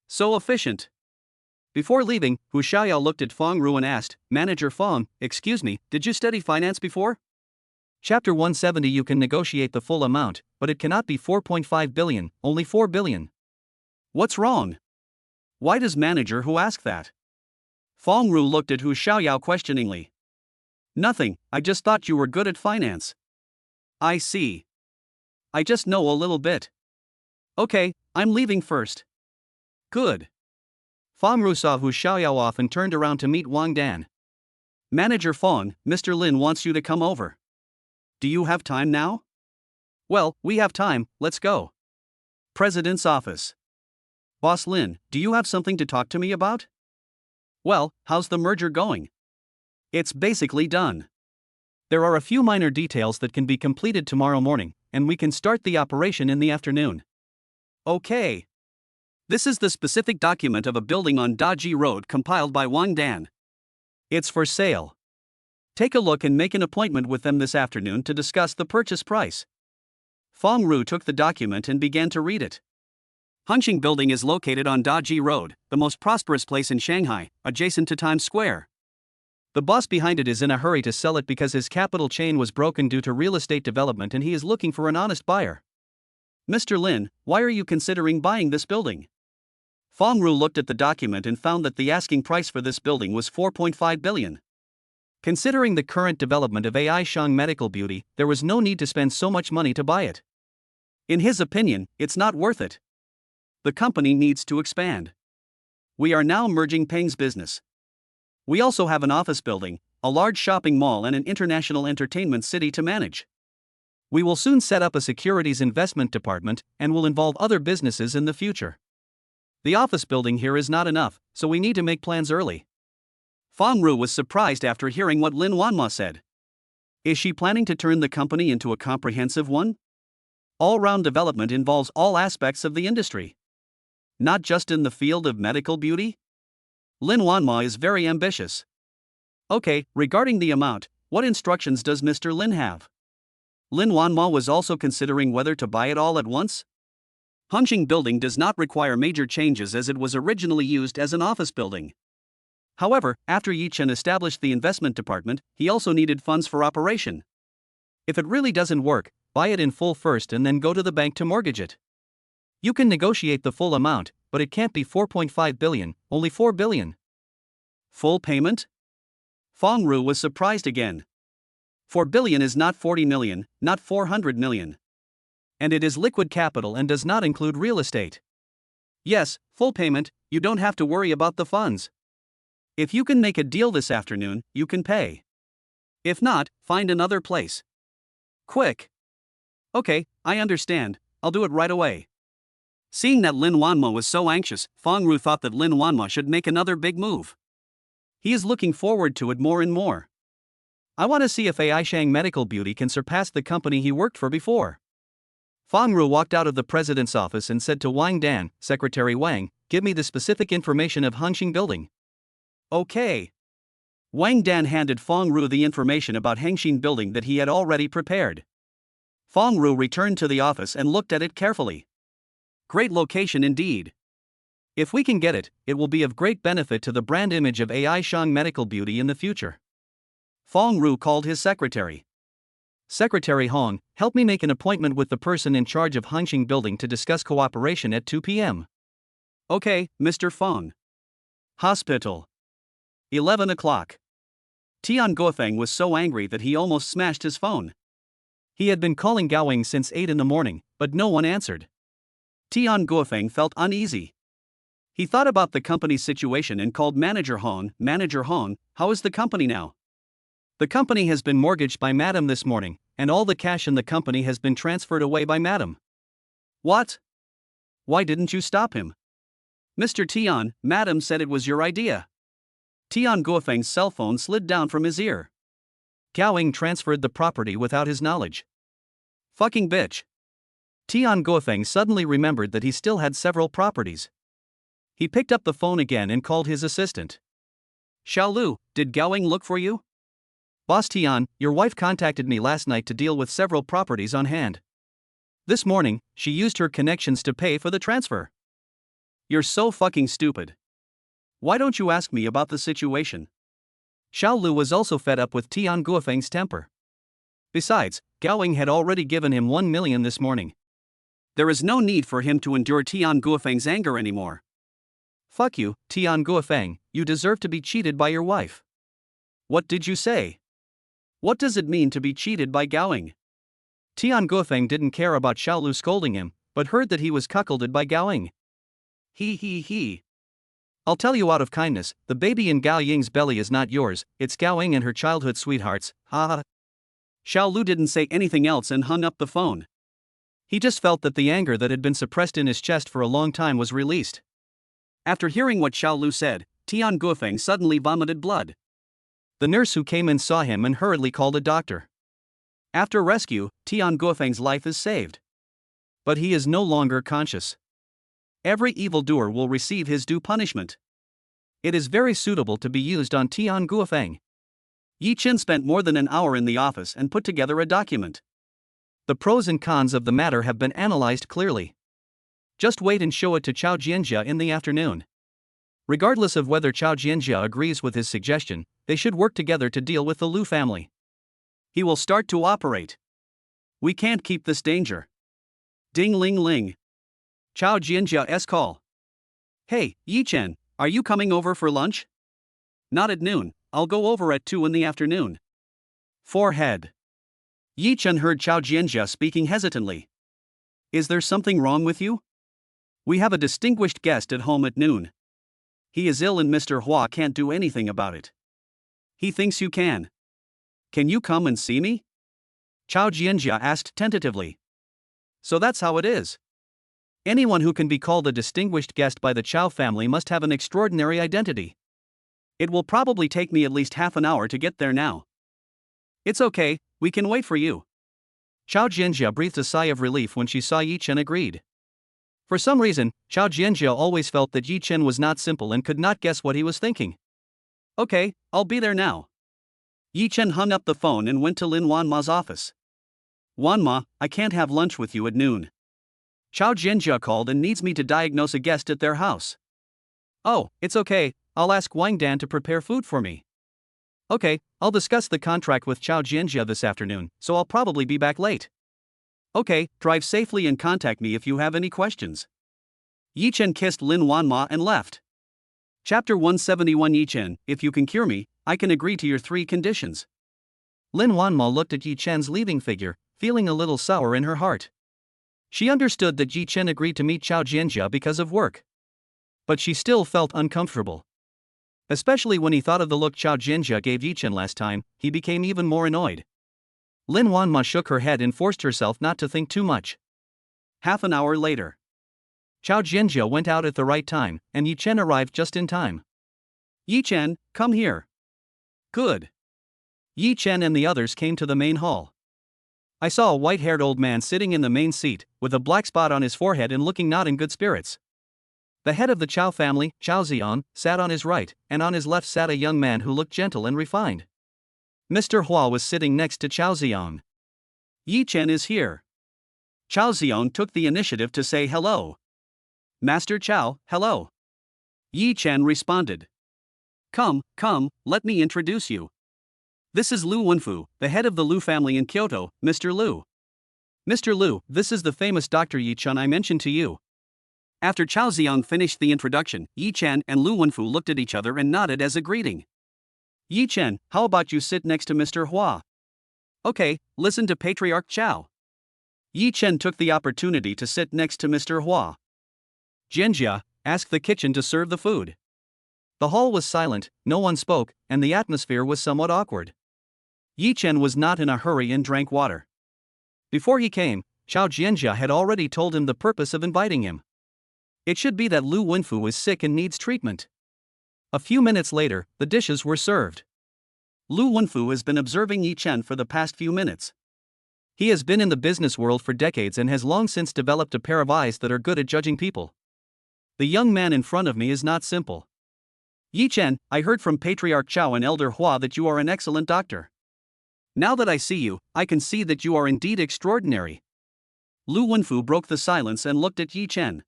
So efficient. Before leaving, Hu Xiaoyao looked at Feng Ru and asked, Manager Feng, excuse me, did you study finance before? Chapter 170. You can negotiate the full amount, but it cannot be 4.5 billion, only 4 billion. What's wrong? Why does Manager Hu ask that? Feng Ru looked at Hu Xiaoyao questioningly. Nothing, I just thought you were good at finance. I see. I just know a little bit. Okay, I'm leaving first. Good. Fong Ru saw Hu Xiaoyao off and turned around to meet Wang Dan. Manager Fong, Mr. Lin wants you to come over. Do you have time now? Well, we have time, let's go. President's office. Boss Lin, do you have something to talk to me about? Well, how's the merger going? It's basically done. There are a few minor details that can be completed tomorrow morning, and we can start the operation in the afternoon. Okay. This is the specific document of a building on Daji Road compiled by Wang Dan. It's for sale. Take a look and make an appointment with them this afternoon to discuss the purchase price. Fong Ru took the document and began to read it. Hengqin Building is located on Daji Road, the most prosperous place in Shanghai, adjacent to Times Square. The boss behind it is in a hurry to sell it because his capital chain was broken due to real estate development and he is looking for an honest buyer. Mr. Lin, why are you considering buying this building? Fong Ru looked at the document and found that the asking price for this building was 4.5 billion. Considering the current development of AI Shang Medical Beauty, there was no need to spend so much money to buy it. In his opinion, it's not worth it. The company needs to expand. We are now merging Peng's business. We also have an office building, a large shopping mall and an international entertainment city to manage. We will soon set up a securities investment department and will involve other businesses in the future. The office building here is not enough, so we need to make plans early. Fong Ru was surprised after hearing what Lin Wanma said. Is she planning to turn the company into a comprehensive one? All-round development involves all aspects of the industry. Not just in the field of medical beauty? Lin Wanma is very ambitious. Okay, regarding the amount, what instructions does Mr. Lin have? Lin Wanma was also considering whether to buy it all at once. Hengqin Building does not require major changes as it was originally used as an office building. However, after Yi Chen established the investment department, he also needed funds for operation. If it really doesn't work, buy it in full first and then go to the bank to mortgage it. You can negotiate the full amount, but it can't be 4.5 billion, only 4 billion. Full payment? Fong Ru was surprised again. 4 billion is not 40 million, not 400 million. And it is liquid capital and does not include real estate. Yes, full payment, you don't have to worry about the funds. If you can make a deal this afternoon, you can pay. If not, find another place. Quick. Okay, I understand, I'll do it right away. Seeing that Lin Wanma was so anxious, Fong Ru thought that Lin Wanma should make another big move. He is looking forward to it more and more. I want to see if AI Shang Medical Beauty can surpass the company he worked for before. Fong Ru walked out of the president's office and said to Wang Dan, Secretary Wang, give me the specific information of Hengqin Building. Okay. Wang Dan handed Fong Ru the information about Hengqin Building that he had already prepared. Fong Ru returned to the office and looked at it carefully. Great location indeed. If we can get it, it will be of great benefit to the brand image of AI Shang Medical Beauty in the future. Fong Ru called his secretary. Secretary Hong, help me make an appointment with the person in charge of Hengqin Building to discuss cooperation at 2 p.m. Okay, Mr. Fong. Hospital. 11 o'clock. Tian Guofeng was so angry that he almost smashed his phone. He had been calling Gaoing since 8 in the morning, but no one answered. Tian Guofeng felt uneasy. He thought about the company's situation and called Manager Hong. Manager Hong, how is the company now? The company has been mortgaged by Madam this morning, and all the cash in the company has been transferred away by Madam. What? Why didn't you stop him? Mr. Tian, Madam said it was your idea. Tian Guofeng's cell phone slid down from his ear. Gaoing transferred the property without his knowledge. Fucking bitch. Tian Guofeng suddenly remembered that he still had several properties. He picked up the phone again and called his assistant. Xiaolu, did Gaoing look for you? Boss Tian, your wife contacted me last night to deal with several properties on hand. This morning, she used her connections to pay for the transfer. You're so fucking stupid. Why don't you ask me about the situation? Xiaolu was also fed up with Tian Guofeng's temper. Besides, Gaoing had already given him 1 million this morning. There is no need for him to endure Tian Guofeng's anger anymore. Fuck you, Tian Guofeng, you deserve to be cheated by your wife. What did you say? What does it mean to be cheated by Gaoing? Tian Guofeng didn't care about Xiao Lu scolding him, but heard that he was cuckolded by Gao Ying. He. I'll tell you out of kindness, the baby in Gao Ying's belly is not yours, it's Gao Ying and her childhood sweethearts, ha. Xiao Lu didn't say anything else and hung up the phone. He just felt that the anger that had been suppressed in his chest for a long time was released. After hearing what Xiao Lu said, Tian Guofeng suddenly vomited blood. The nurse who came in saw him and hurriedly called a doctor. After rescue, Tian Guofeng's life is saved. But he is no longer conscious. Every evildoer will receive his due punishment. It is very suitable to be used on Tian Guofeng. Yi Chen spent more than an hour in the office and put together a document. The pros and cons of the matter have been analyzed clearly. Just wait and show it to Chao Jianjia in the afternoon. Regardless of whether Chao Jianjia agrees with his suggestion, they should work together to deal with the Lu family. He will start to operate. We can't keep this danger. Ding ling ling. Chao Jianjia's call. Hey, Yi Chen, are you coming over for lunch? Not at noon, I'll go over at 2 in the afternoon. Forehead. Yi Chen heard Chao Jianjia speaking hesitantly. Is there something wrong with you? We have a distinguished guest at home at noon. He is ill and Mr. Hua can't do anything about it. He thinks you can. Can you come and see me? Chao Jianjia asked tentatively. So that's how it is. Anyone who can be called a distinguished guest by the Chao family must have an extraordinary identity. It will probably take me at least half an hour to get there now. It's okay, we can wait for you. Chao Jianjia breathed a sigh of relief when she saw Yi Chen agreed. For some reason, Chao Jianjia always felt that Yi Chen was not simple and could not guess what he was thinking. Okay, I'll be there now. Yi Chen hung up the phone and went to Lin Wanma's office. Wanma, I can't have lunch with you at noon. Chao Jianjia called and needs me to diagnose a guest at their house. Oh, it's okay, I'll ask Wang Dan to prepare food for me. Okay, I'll discuss the contract with Chao Jianjia this afternoon, so I'll probably be back late. Okay, drive safely and contact me if you have any questions. Yi Chen kissed Lin Wanma and left. Chapter 171 Yi Chen, if you can cure me, I can agree to your 3 conditions. Lin Wanma looked at Yi Chen's leaving figure, feeling a little sour in her heart. She understood that Yi Chen agreed to meet Chao Jianjia because of work. But she still felt uncomfortable. Especially when he thought of the look Chao Jianjia gave Yi Chen last time, he became even more annoyed. Lin Wanma shook her head and forced herself not to think too much. Half an hour later. Chao Jianjia went out at the right time, and Yi Chen arrived just in time. Yi Chen, come here. Good. Yi Chen and the others came to the main hall. I saw a white-haired old man sitting in the main seat, with a black spot on his forehead and looking not in good spirits. The head of the Chao family, Chao Zion, sat on his right, and on his left sat a young man who looked gentle and refined. Mr. Hua was sitting next to Chao Zion. Yi Chen is here. Chao Zion took the initiative to say hello. Master Chao, hello. Yi Chen responded. Come, let me introduce you. This is Lu Wenfu, the head of the Lu family in Kyoto, Mr. Lu. Mr. Lu, this is the famous Dr. Yi Chen I mentioned to you. After Chao Zion finished the introduction, Yi Chen and Lu Wenfu looked at each other and nodded as a greeting. Yi Chen, how about you sit next to Mr. Hua? Okay, listen to Patriarch Chao. Yi Chen took the opportunity to sit next to Mr. Hua. Jianjia, ask the kitchen to serve the food. The hall was silent, no one spoke, and the atmosphere was somewhat awkward. Yi Chen was not in a hurry and drank water. Before he came, Chao Jianjia had already told him the purpose of inviting him. It should be that Lu Wenfu is sick and needs treatment. A few minutes later, the dishes were served. Lu Wenfu has been observing Yi Chen for the past few minutes. He has been in the business world for decades and has long since developed a pair of eyes that are good at judging people. The young man in front of me is not simple. Yi Chen, I heard from Patriarch Chao and Elder Hua that you are an excellent doctor. Now that I see you, I can see that you are indeed extraordinary. Lu Wenfu broke the silence and looked at Yi Chen.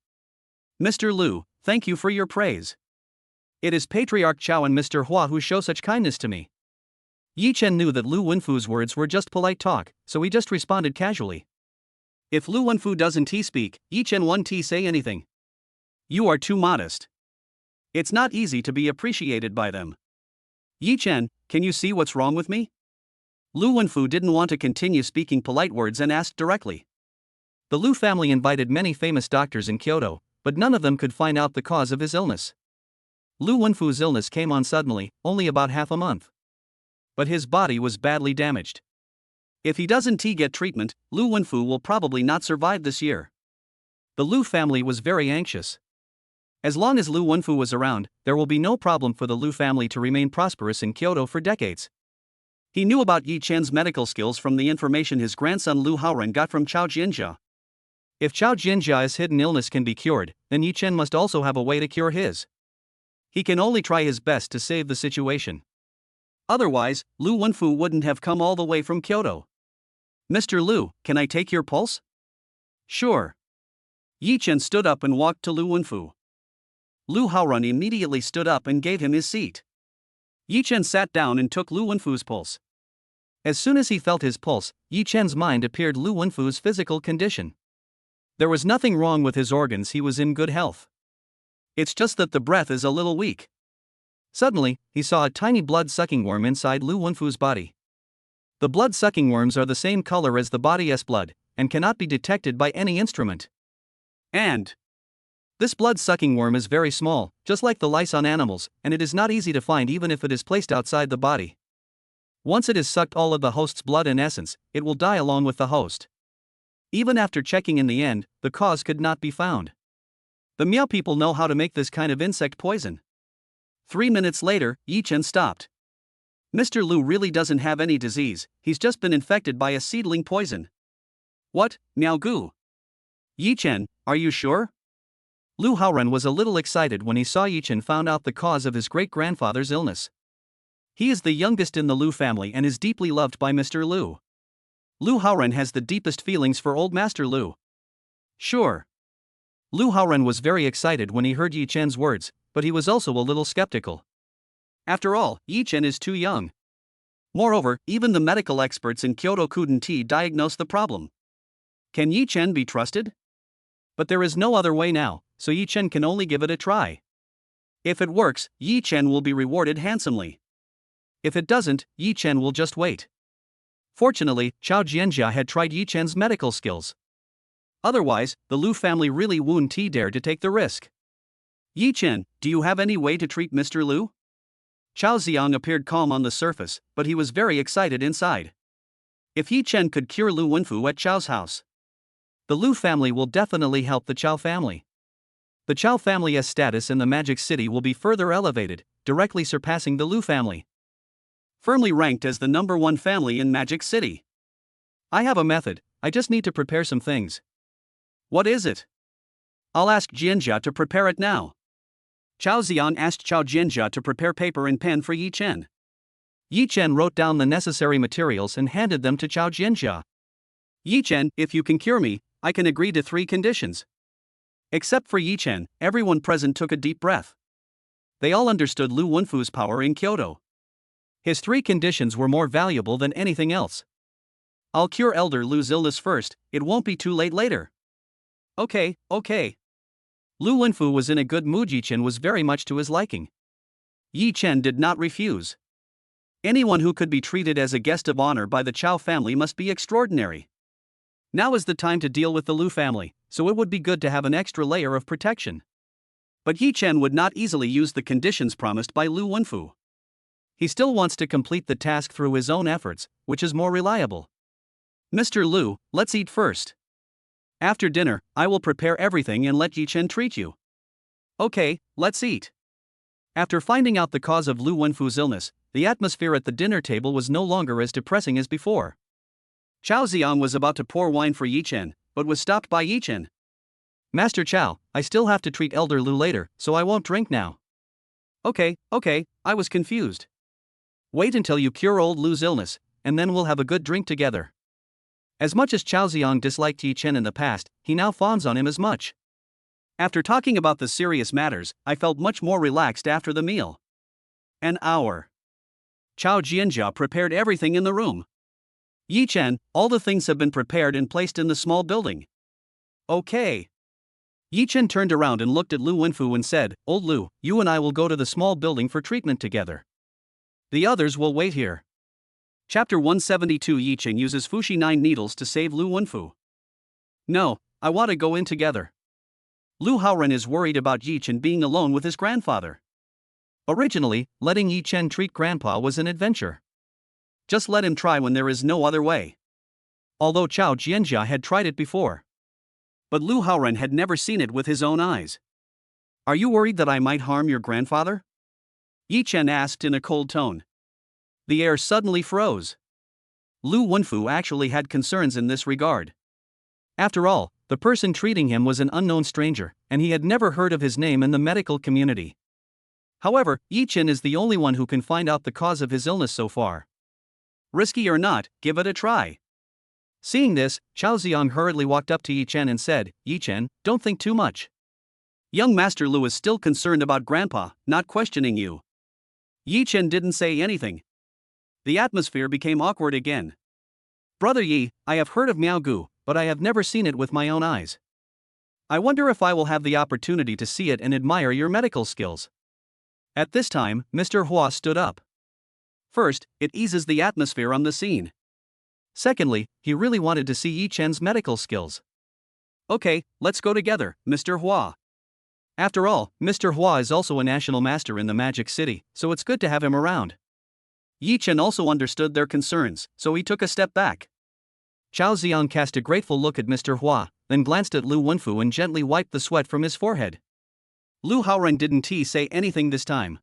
Mr. Lu, thank you for your praise. It is Patriarch Chao and Mr. Hua who show such kindness to me. Yi Chen knew that Lu Wenfu's words were just polite talk, so he just responded casually. If Lu Wenfu doesn't speak, Yi Chen won't say anything. You are too modest. It's not easy to be appreciated by them. Yi Chen, can you see what's wrong with me? Lu Wenfu didn't want to continue speaking polite words and asked directly. The Lu family invited many famous doctors in Kyoto, but none of them could find out the cause of his illness. Lu Wenfu's illness came on suddenly, only about half a month. But his body was badly damaged. If he doesn't get treatment, Lu Wenfu will probably not survive this year. The Lu family was very anxious. As long as Lu Wenfu was around, there will be no problem for the Lu family to remain prosperous in Kyoto for decades. He knew about Yi Chen's medical skills from the information his grandson Lu Haoren got from Chao Jianjia. If Chao Jianjia's hidden illness can be cured, then Yi Chen must also have a way to cure his. He can only try his best to save the situation. Otherwise, Lu Wenfu wouldn't have come all the way from Kyoto. Mr. Lu, can I take your pulse? Sure. Yi Chen stood up and walked to Lu Wenfu. Lu Haoren immediately stood up and gave him his seat. Yi Chen sat down and took Lu Wenfu's pulse. As soon as he felt his pulse, Yi Chen's mind appeared Lu Wenfu's physical condition. There was nothing wrong with his organs, he was in good health. It's just that the breath is a little weak. Suddenly, he saw a tiny blood-sucking worm inside Lu Wenfu's body. The blood-sucking worms are the same color as the body's blood, and cannot be detected by any instrument. And this blood-sucking worm is very small, just like the lice on animals, and it is not easy to find even if it is placed outside the body. Once it has sucked all of the host's blood and essence, it will die along with the host. Even after checking in the end, the cause could not be found. The Miao people know how to make this kind of insect poison. 3 minutes later, Yi Chen stopped. Mr. Lu really doesn't have any disease, he's just been infected by a seedling poison. What, Miao Gu? Yi Chen, are you sure? Lu Haoren was a little excited when he saw Yi Chen found out the cause of his great-grandfather's illness. He is the youngest in the Lu family and is deeply loved by Mr. Lu. Lu Haoren has the deepest feelings for old Master Lu. Sure. Lu Haoren was very excited when he heard Yi Chen's words, but he was also a little skeptical. After all, Yi Chen is too young. Moreover, even the medical experts in Kyoto couldn't diagnose the problem. Can Yi Chen be trusted? But there is no other way now, so Yi Chen can only give it a try. If it works, Yi Chen will be rewarded handsomely. If it doesn't, Yi Chen will just wait. Fortunately, Chao Jianjia had tried Yi Chen's medical skills. Otherwise, the Lu family really wouldn't dare to take the risk. Yi Chen, do you have any way to treat Mr. Lu? Chao Xiang appeared calm on the surface, but he was very excited inside. If Yi Chen could cure Lu Wenfu at Chao's house, the Lu family will definitely help the Chao family. The Chao family's status in the Magic City will be further elevated, directly surpassing the Lu family. Firmly ranked as the #1 family in Magic City. I have a method, I just need to prepare some things. What is it? I'll ask Jianjia to prepare it now. Chao Xiang asked Chao Jianjia to prepare paper and pen for Yi Chen. Yi Chen wrote down the necessary materials and handed them to Chao Jianjia. Yi Chen, if you can cure me, I can agree to 3 conditions. Except for Yi Chen, everyone present took a deep breath. They all understood Lu Wenfu's power in Kyoto. His 3 conditions were more valuable than anything else. I'll cure Elder Lu's illness first, it won't be too late later. Okay. Lu Wenfu was in a good mood. Yi Chen was very much to his liking. Yi Chen did not refuse. Anyone who could be treated as a guest of honor by the Chao family must be extraordinary. Now is the time to deal with the Lu family, so it would be good to have an extra layer of protection. But Yi Chen would not easily use the conditions promised by Lu Wenfu. He still wants to complete the task through his own efforts, which is more reliable. Mr. Lu, let's eat first. After dinner, I will prepare everything and let Yi Chen treat you. Okay, let's eat. After finding out the cause of Lu Wenfu's illness, the atmosphere at the dinner table was no longer as depressing as before. Chao Xiang was about to pour wine for Yi Chen, but was stopped by Yi Chen. Master Chao, I still have to treat Elder Lu later, so I won't drink now. Okay, I was confused. Wait until you cure old Lu's illness, and then we'll have a good drink together. As much as Chao Xiang disliked Yi Chen in the past, he now fawns on him as much. After talking about the serious matters, I felt much more relaxed after the meal. An hour. Chao Jianjia prepared everything in the room. Yi Chen, all the things have been prepared and placed in the small building. Okay. Yi Chen turned around and looked at Lu Wenfu and said, Old Lu, you and I will go to the small building for treatment together. The others will wait here. Chapter 172. Yichen uses Fushi 9 needles to save Lu Wenfu. No, I want to go in together. Lu Haoren is worried about Yichen being alone with his grandfather. Originally, letting Yichen treat Grandpa was an adventure. Just let him try when there is no other way. Although Chao Jianjia had tried it before. But Lu Haoren had never seen it with his own eyes. Are you worried that I might harm your grandfather? Yichen asked in a cold tone. The air suddenly froze. Lu Wenfu actually had concerns in this regard. After all, the person treating him was an unknown stranger, and he had never heard of his name in the medical community. However, Yichen is the only one who can find out the cause of his illness so far. Risky or not, give it a try. Seeing this, Chao Ziang hurriedly walked up to Yichen and said, Yichen, don't think too much. Young Master Lu is still concerned about Grandpa, not questioning you. Yichen didn't say anything. The atmosphere became awkward again. Brother Yi, I have heard of Miaogu, but I have never seen it with my own eyes. I wonder if I will have the opportunity to see it and admire your medical skills. At this time, Mr. Hua stood up. First, it eases the atmosphere on the scene. Secondly, he really wanted to see Yichen's medical skills. Okay, let's go together, Mr. Hua. After all, Mr. Hua is also a national master in the Magic City, so it's good to have him around. Yichen also understood their concerns, so he took a step back. Chao Ziang cast a grateful look at Mr. Hua, then glanced at Lu Wenfu and gently wiped the sweat from his forehead. Lu Haoren didn't say anything this time.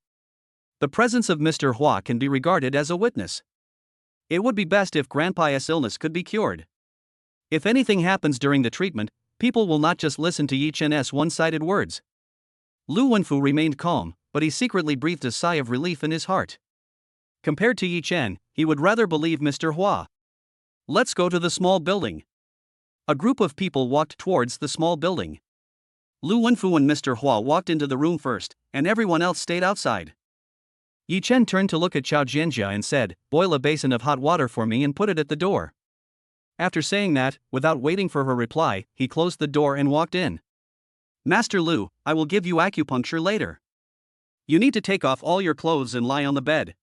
The presence of Mr. Hua can be regarded as a witness. It would be best if Grandpa's illness could be cured. If anything happens during the treatment, people will not just listen to Yichen's one-sided words. Lu Wenfu remained calm, but he secretly breathed a sigh of relief in his heart. Compared to Yichen, he would rather believe Mr. Hua. Let's go to the small building. A group of people walked towards the small building. Lu Wenfu and Mr. Hua walked into the room first, and everyone else stayed outside. Yichen turned to look at Chao Jianjia and said, boil a basin of hot water for me and put it at the door. After saying that, without waiting for her reply, he closed the door and walked in. Master Lu, I will give you acupuncture later. You need to take off all your clothes and lie on the bed.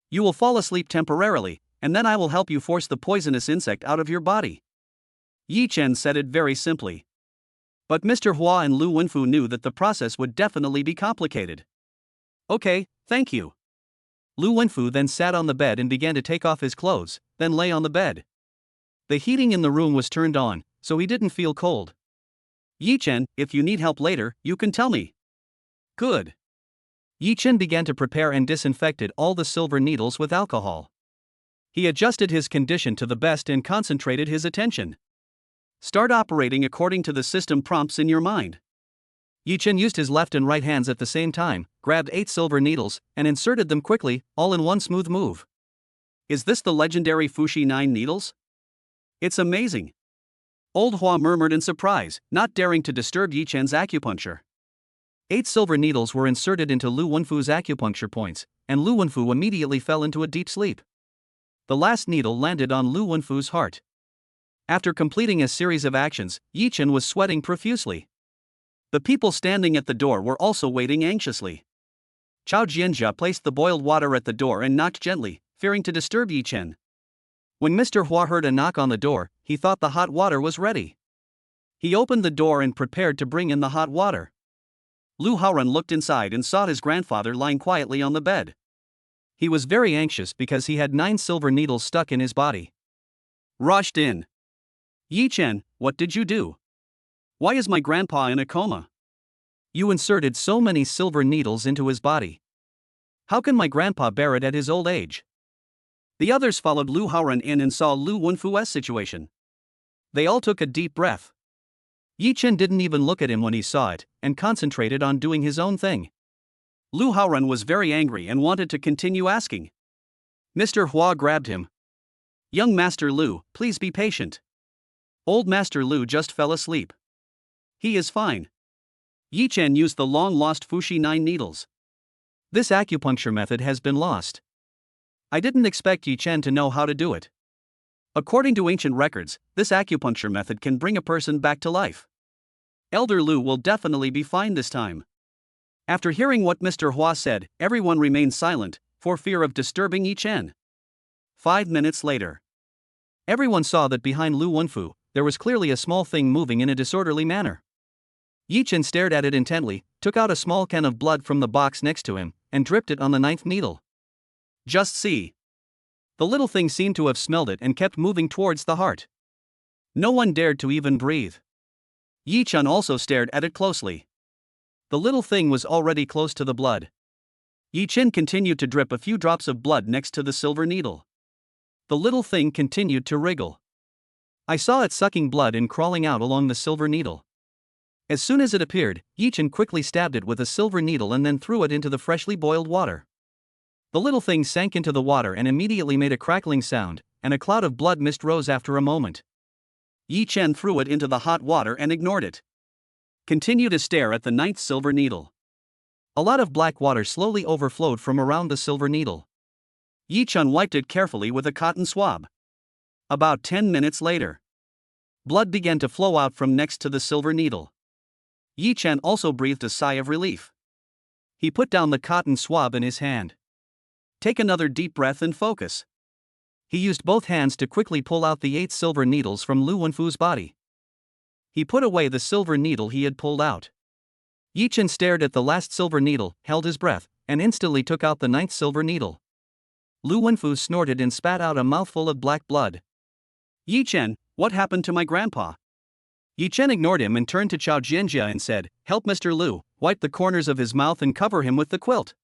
You will fall asleep temporarily, and then I will help you force the poisonous insect out of your body. Yichen said it very simply. But Mr. Hua and Lu Wenfu knew that the process would definitely be complicated. Okay, thank you. Lu Wenfu then sat on the bed and began to take off his clothes, then lay on the bed. The heating in the room was turned on, so he didn't feel cold. Yichen, if you need help later, you can tell me. Good. Yichen began to prepare and disinfected all the silver needles with alcohol. He adjusted his condition to the best and concentrated his attention. Start operating according to the system prompts in your mind. Yichen used his left and right hands at the same time, grabbed 8 silver needles, and inserted them quickly, all in one smooth move. Is this the legendary Fushi 9 needles? It's amazing. Old Hua murmured in surprise, not daring to disturb Yichen's acupuncture. 8 silver needles were inserted into Lu Wenfu's acupuncture points, and Lu Wenfu immediately fell into a deep sleep. The last needle landed on Lu Wenfu's heart. After completing a series of actions, Yichen was sweating profusely. The people standing at the door were also waiting anxiously. Chao Jianjia placed the boiled water at the door and knocked gently, fearing to disturb Yichen. When Mr. Hua heard a knock on the door, he thought the hot water was ready. He opened the door and prepared to bring in the hot water. Lu Haoren looked inside and saw his grandfather lying quietly on the bed. He was very anxious because he had 9 silver needles stuck in his body. Rushed in. Yichen, what did you do? Why is my grandpa in a coma? You inserted so many silver needles into his body. How can my grandpa bear it at his old age? The others followed Lu Haoren in and saw Lu Wenfu's situation. They all took a deep breath. Yichen didn't even look at him when he saw it, and concentrated on doing his own thing. Lu Haoren was very angry and wanted to continue asking. Mr. Hua grabbed him. Young Master Lu, please be patient. Old Master Lu just fell asleep. He is fine. Yichen used the long-lost Fushi 9 needles. This acupuncture method has been lost. I didn't expect Yichen to know how to do it. According to ancient records, this acupuncture method can bring a person back to life. Elder Lu will definitely be fine this time. After hearing what Mr. Hua said, everyone remained silent, for fear of disturbing Yichen. 5 minutes later. Everyone saw that behind Lu Wenfu, there was clearly a small thing moving in a disorderly manner. Yi Chen stared at it intently, took out a small can of blood from the box next to him, and dripped it on the ninth needle. Just see. The little thing seemed to have smelled it and kept moving towards the heart. No one dared to even breathe. Yi Chen also stared at it closely. The little thing was already close to the blood. Yi Chen continued to drip a few drops of blood next to the silver needle. The little thing continued to wriggle. I saw it sucking blood and crawling out along the silver needle. As soon as it appeared, Yi Chen quickly stabbed it with a silver needle and then threw it into the freshly boiled water. The little thing sank into the water and immediately made a crackling sound, and a cloud of blood mist rose after a moment. Yi Chen threw it into the hot water and ignored it. Continue to stare at the ninth silver needle. A lot of black water slowly overflowed from around the silver needle. Yi Chen wiped it carefully with a cotton swab. About 10 minutes later. Blood began to flow out from next to the silver needle. Yi Chen also breathed a sigh of relief. He put down the cotton swab in his hand. Take another deep breath and focus. He used both hands to quickly pull out the 8 silver needles from Lu Wenfu's body. He put away the silver needle he had pulled out. Yi Chen stared at the last silver needle, held his breath, and instantly took out the 9th silver needle. Lu Wenfu snorted and spat out a mouthful of black blood. Yi Chen, what happened to my grandpa? Yi Chen ignored him and turned to Chao Jianjia and said, "Help Mr. Lu, wipe the corners of his mouth and cover him with the quilt."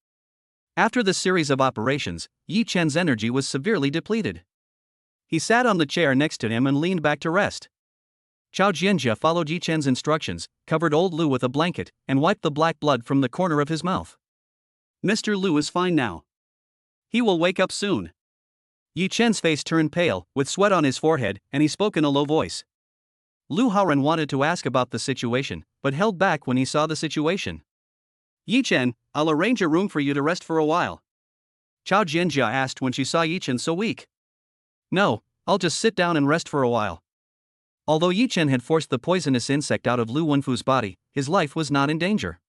After the series of operations, Yi Chen's energy was severely depleted. He sat on the chair next to him and leaned back to rest. Chao Jianjia followed Yi Chen's instructions, covered old Lu with a blanket, and wiped the black blood from the corner of his mouth. Mr. Lu is fine now. He will wake up soon. Yi Chen's face turned pale, with sweat on his forehead, and he spoke in a low voice. Lu Haoren wanted to ask about the situation, but held back when he saw the situation. Yi Chen, I'll arrange a room for you to rest for a while. Chao Jianjia asked when she saw Yi Chen so weak. No, I'll just sit down and rest for a while. Although Yi Chen had forced the poisonous insect out of Lu Wenfu's body, his life was not in danger.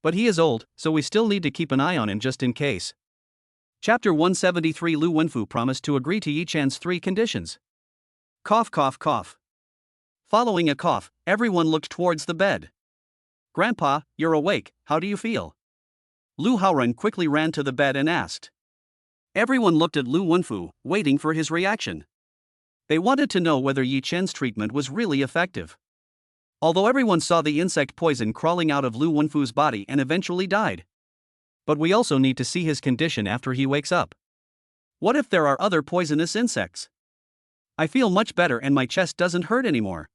But he is old, so we still need to keep an eye on him just in case. Chapter 173. Lu Wenfu promised to agree to Yi Chen's 3 conditions. Cough, cough, cough. Following a cough, everyone looked towards the bed. Grandpa, you're awake, how do you feel? Lu Haoren quickly ran to the bed and asked. Everyone looked at Lu Wenfu, waiting for his reaction. They wanted to know whether Yi Chen's treatment was really effective. Although everyone saw the insect poison crawling out of Lu Wenfu's body and eventually died. But we also need to see his condition after he wakes up. What if there are other poisonous insects? I feel much better and my chest doesn't hurt anymore.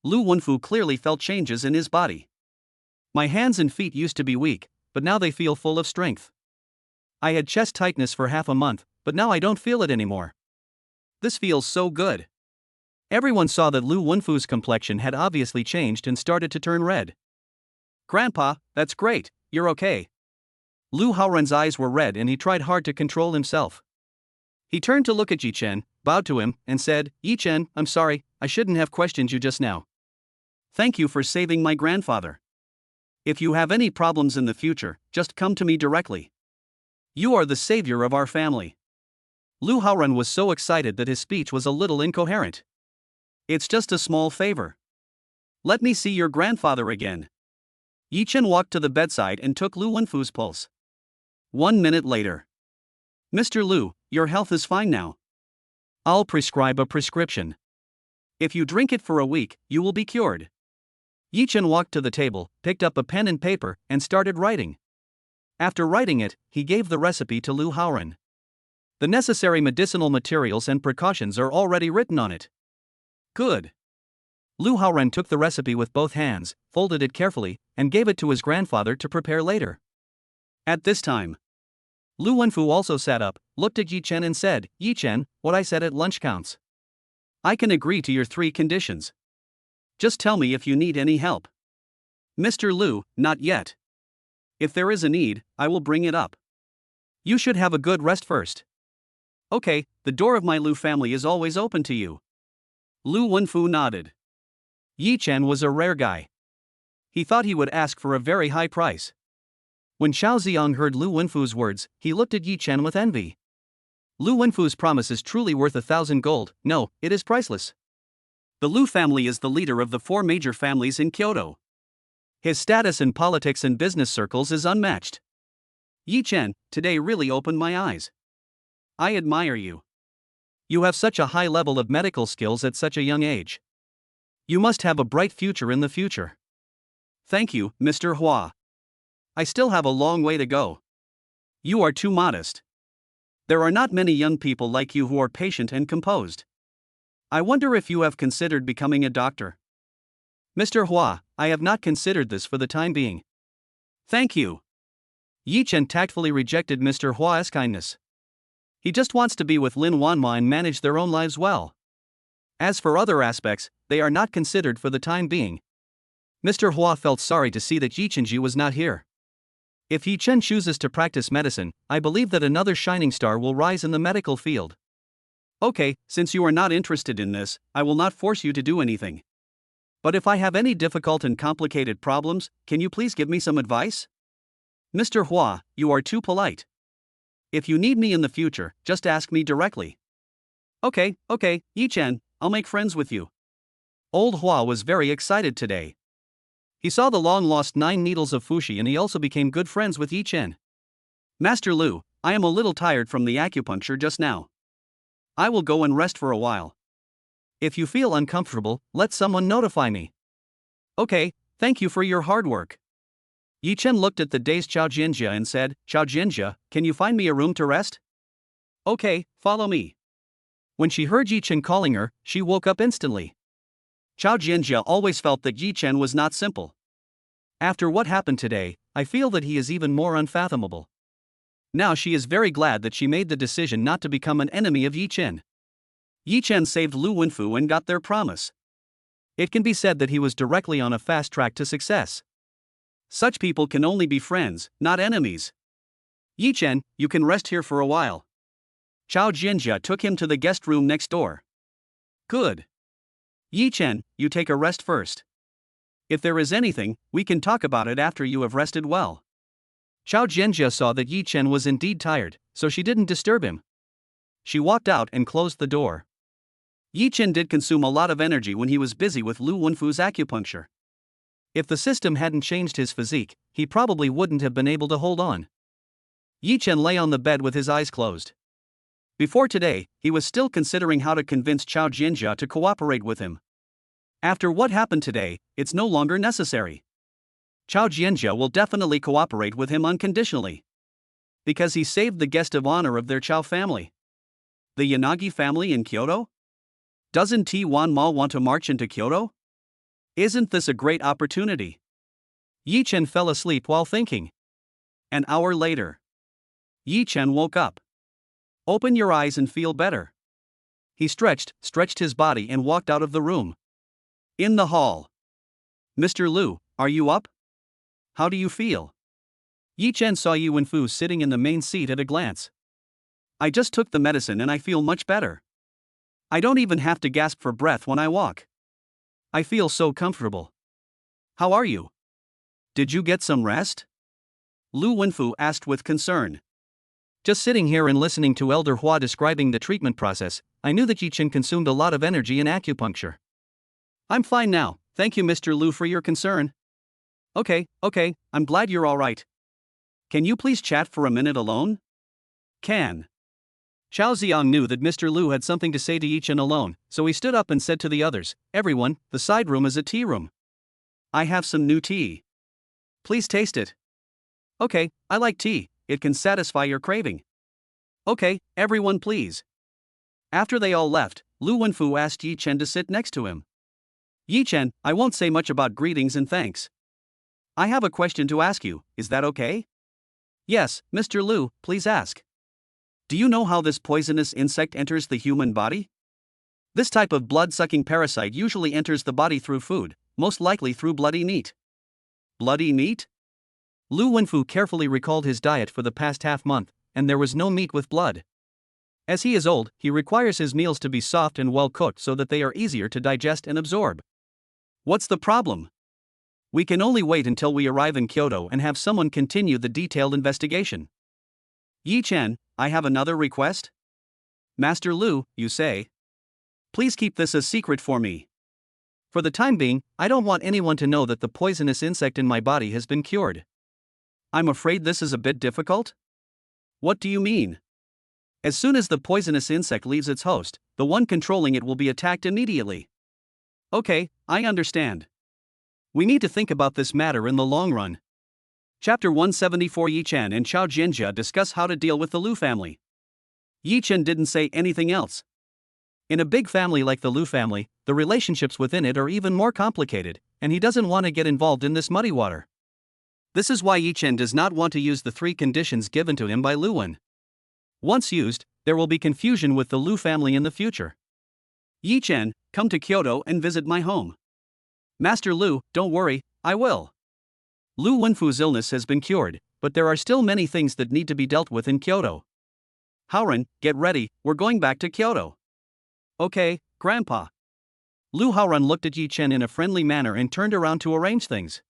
Lu Wenfu clearly felt changes in his body. My hands and feet used to be weak, but now they feel full of strength. I had chest tightness for half a month, but now I don't feel it anymore. This feels so good. Everyone saw that Lu Wenfu's complexion had obviously changed and started to turn red. Grandpa, that's great, you're okay. Lu Haoren's eyes were red and he tried hard to control himself. He turned to look at Yi Chen, bowed to him, and said, Yi Chen, I'm sorry, I shouldn't have questioned you just now. Thank you for saving my grandfather. If you have any problems in the future, just come to me directly. You are the savior of our family. Lu Haoren was so excited that his speech was a little incoherent. It's just a small favor. Let me see your grandfather again. Yi Chen walked to the bedside and took Lu Wenfu's pulse. 1 minute later. Mr. Lu, your health is fine now. I'll prescribe a prescription. If you drink it for a week, you will be cured. Yi Chen walked to the table, picked up a pen and paper, and started writing. After writing it, he gave the recipe to Lu Haoren. The necessary medicinal materials and precautions are already written on it. Good. Lu Haoren took the recipe with both hands, folded it carefully, and gave it to his grandfather to prepare later. At this time, Lu Wenfu also sat up, looked at Yi Chen and said, Yi Chen, what I said at lunch counts. I can agree to your 3 conditions. Just tell me if you need any help. Mr. Lu, not yet. If there is a need, I will bring it up. You should have a good rest first. Okay, the door of my Lu family is always open to you. Lu Wenfu nodded. Yi Chen was a rare guy. He thought he would ask for a very high price. When Xiao Ziong heard Lu Wenfu's words, he looked at Yi Chen with envy. Lu Wenfu's promise is truly worth 1,000 gold. No, it is priceless. The Lu family is the leader of the 4 major families in Kyoto. His status in politics and business circles is unmatched. Yi Chen, today really opened my eyes. I admire you. You have such a high level of medical skills at such a young age. You must have a bright future in the future. Thank you, Mr. Hua. I still have a long way to go. You are too modest. There are not many young people like you who are patient and composed. I wonder if you have considered becoming a doctor. Mr. Hua, I have not considered this for the time being. Thank you. Yi Chen tactfully rejected Mr. Hua's kindness. He just wants to be with Lin Wanma and manage their own lives well. As for other aspects, they are not considered for the time being. Mr. Hua felt sorry to see that Yi Chenji was not here. If Yi Chen chooses to practice medicine, I believe that another shining star will rise in the medical field. Okay, since you are not interested in this, I will not force you to do anything. But if I have any difficult and complicated problems, can you please give me some advice? Mr. Hua, you are too polite. If you need me in the future, just ask me directly. Okay, Yi Chen, I'll make friends with you. Old Hua was very excited today. He saw the long-lost 9 needles of Fushi and he also became good friends with Yi Chen. Master Lu, I am a little tired from the acupuncture just now. I will go and rest for a while. If you feel uncomfortable, let someone notify me. Okay, thank you for your hard work. Yi Chen looked at the dazed Chao Jianjia and said, Chao Jianjia, can you find me a room to rest? Okay, follow me. When she heard Yi Chen calling her, she woke up instantly. Chao Jianjia always felt that Yi Chen was not simple. After what happened today, I feel that he is even more unfathomable. Now she is very glad that she made the decision not to become an enemy of Yi Chen. Yi Chen saved Lu Wenfu and got their promise. It can be said that he was directly on a fast track to success. Such people can only be friends, not enemies. Yi Chen, you can rest here for a while. Chao Jianjia took him to the guest room next door. Good. Yi Chen, you take a rest first. If there is anything, we can talk about it after you have rested well. Chao Jianjia saw that Yi Chen was indeed tired, so she didn't disturb him. She walked out and closed the door. Yi Chen did consume a lot of energy when he was busy with Lu Wenfu's acupuncture. If the system hadn't changed his physique, he probably wouldn't have been able to hold on. Yi Chen lay on the bed with his eyes closed. Before today, he was still considering how to convince Chao Jianjia to cooperate with him. After what happened today, it's no longer necessary. Chao Jianjia will definitely cooperate with him unconditionally. Because he saved the guest of honor of their Chao family. The Yanagi family in Kyoto? Doesn't T. Wan Ma want to march into Kyoto? Isn't this a great opportunity? Yi Chen fell asleep while thinking. An hour later. Yi Chen woke up. Open your eyes and feel better. He stretched his body and walked out of the room. In the hall. Mr. Lu, are you up? How do you feel? Yi Chen saw Yi Wenfu sitting in the main seat at a glance. I just took the medicine and I feel much better. I don't even have to gasp for breath when I walk. I feel so comfortable. How are you? Did you get some rest? Lu Wenfu asked with concern. Just sitting here and listening to Elder Hua describing the treatment process, I knew that Yi Chen consumed a lot of energy in acupuncture. I'm fine now, thank you Mr. Lu for your concern. Okay, I'm glad you're alright. Can you please chat for a minute alone? Can. Xiao Xiang knew that Mr. Lu had something to say to Yi Chen alone, so he stood up and said to the others, everyone, the side room is a tea room. I have some new tea. Please taste it. Okay, I like tea, it can satisfy your craving. Okay, everyone please. After they all left, Lu Wenfu asked Yi Chen to sit next to him. Yi Chen, I won't say much about greetings and thanks. I have a question to ask you, is that okay? Yes, Mr. Lu, please ask. Do you know how this poisonous insect enters the human body? This type of blood-sucking parasite usually enters the body through food, most likely through bloody meat. Bloody meat? Lu Wenfu carefully recalled his diet for the past half-month, and there was no meat with blood. As he is old, he requires his meals to be soft and well-cooked so that they are easier to digest and absorb. What's the problem? We can only wait until we arrive in Kyoto and have someone continue the detailed investigation. Yi Chen, I have another request. Master Lu, you say? Please keep this a secret for me. For the time being, I don't want anyone to know that the poisonous insect in my body has been cured. I'm afraid this is a bit difficult? What do you mean? As soon as the poisonous insect leaves its host, the one controlling it will be attacked immediately. Okay, I understand. We need to think about this matter in the long run. Chapter 174. Yi Chen and Chao Jianjia discuss how to deal with the Lu family. Yi Chen didn't say anything else. In a big family like the Lu family, the relationships within it are even more complicated, and he doesn't want to get involved in this muddy water. This is why Yi Chen does not want to use the 3 conditions given to him by Lu Wen. Once used, there will be confusion with the Lu family in the future. Yi Chen, come to Kyoto and visit my home. Master Lu, don't worry, I will. Lu Wenfu's illness has been cured, but there are still many things that need to be dealt with in Kyoto. Haoran, get ready, we're going back to Kyoto. Okay, Grandpa. Lu Haoran looked at Yi Chen in a friendly manner and turned around to arrange things.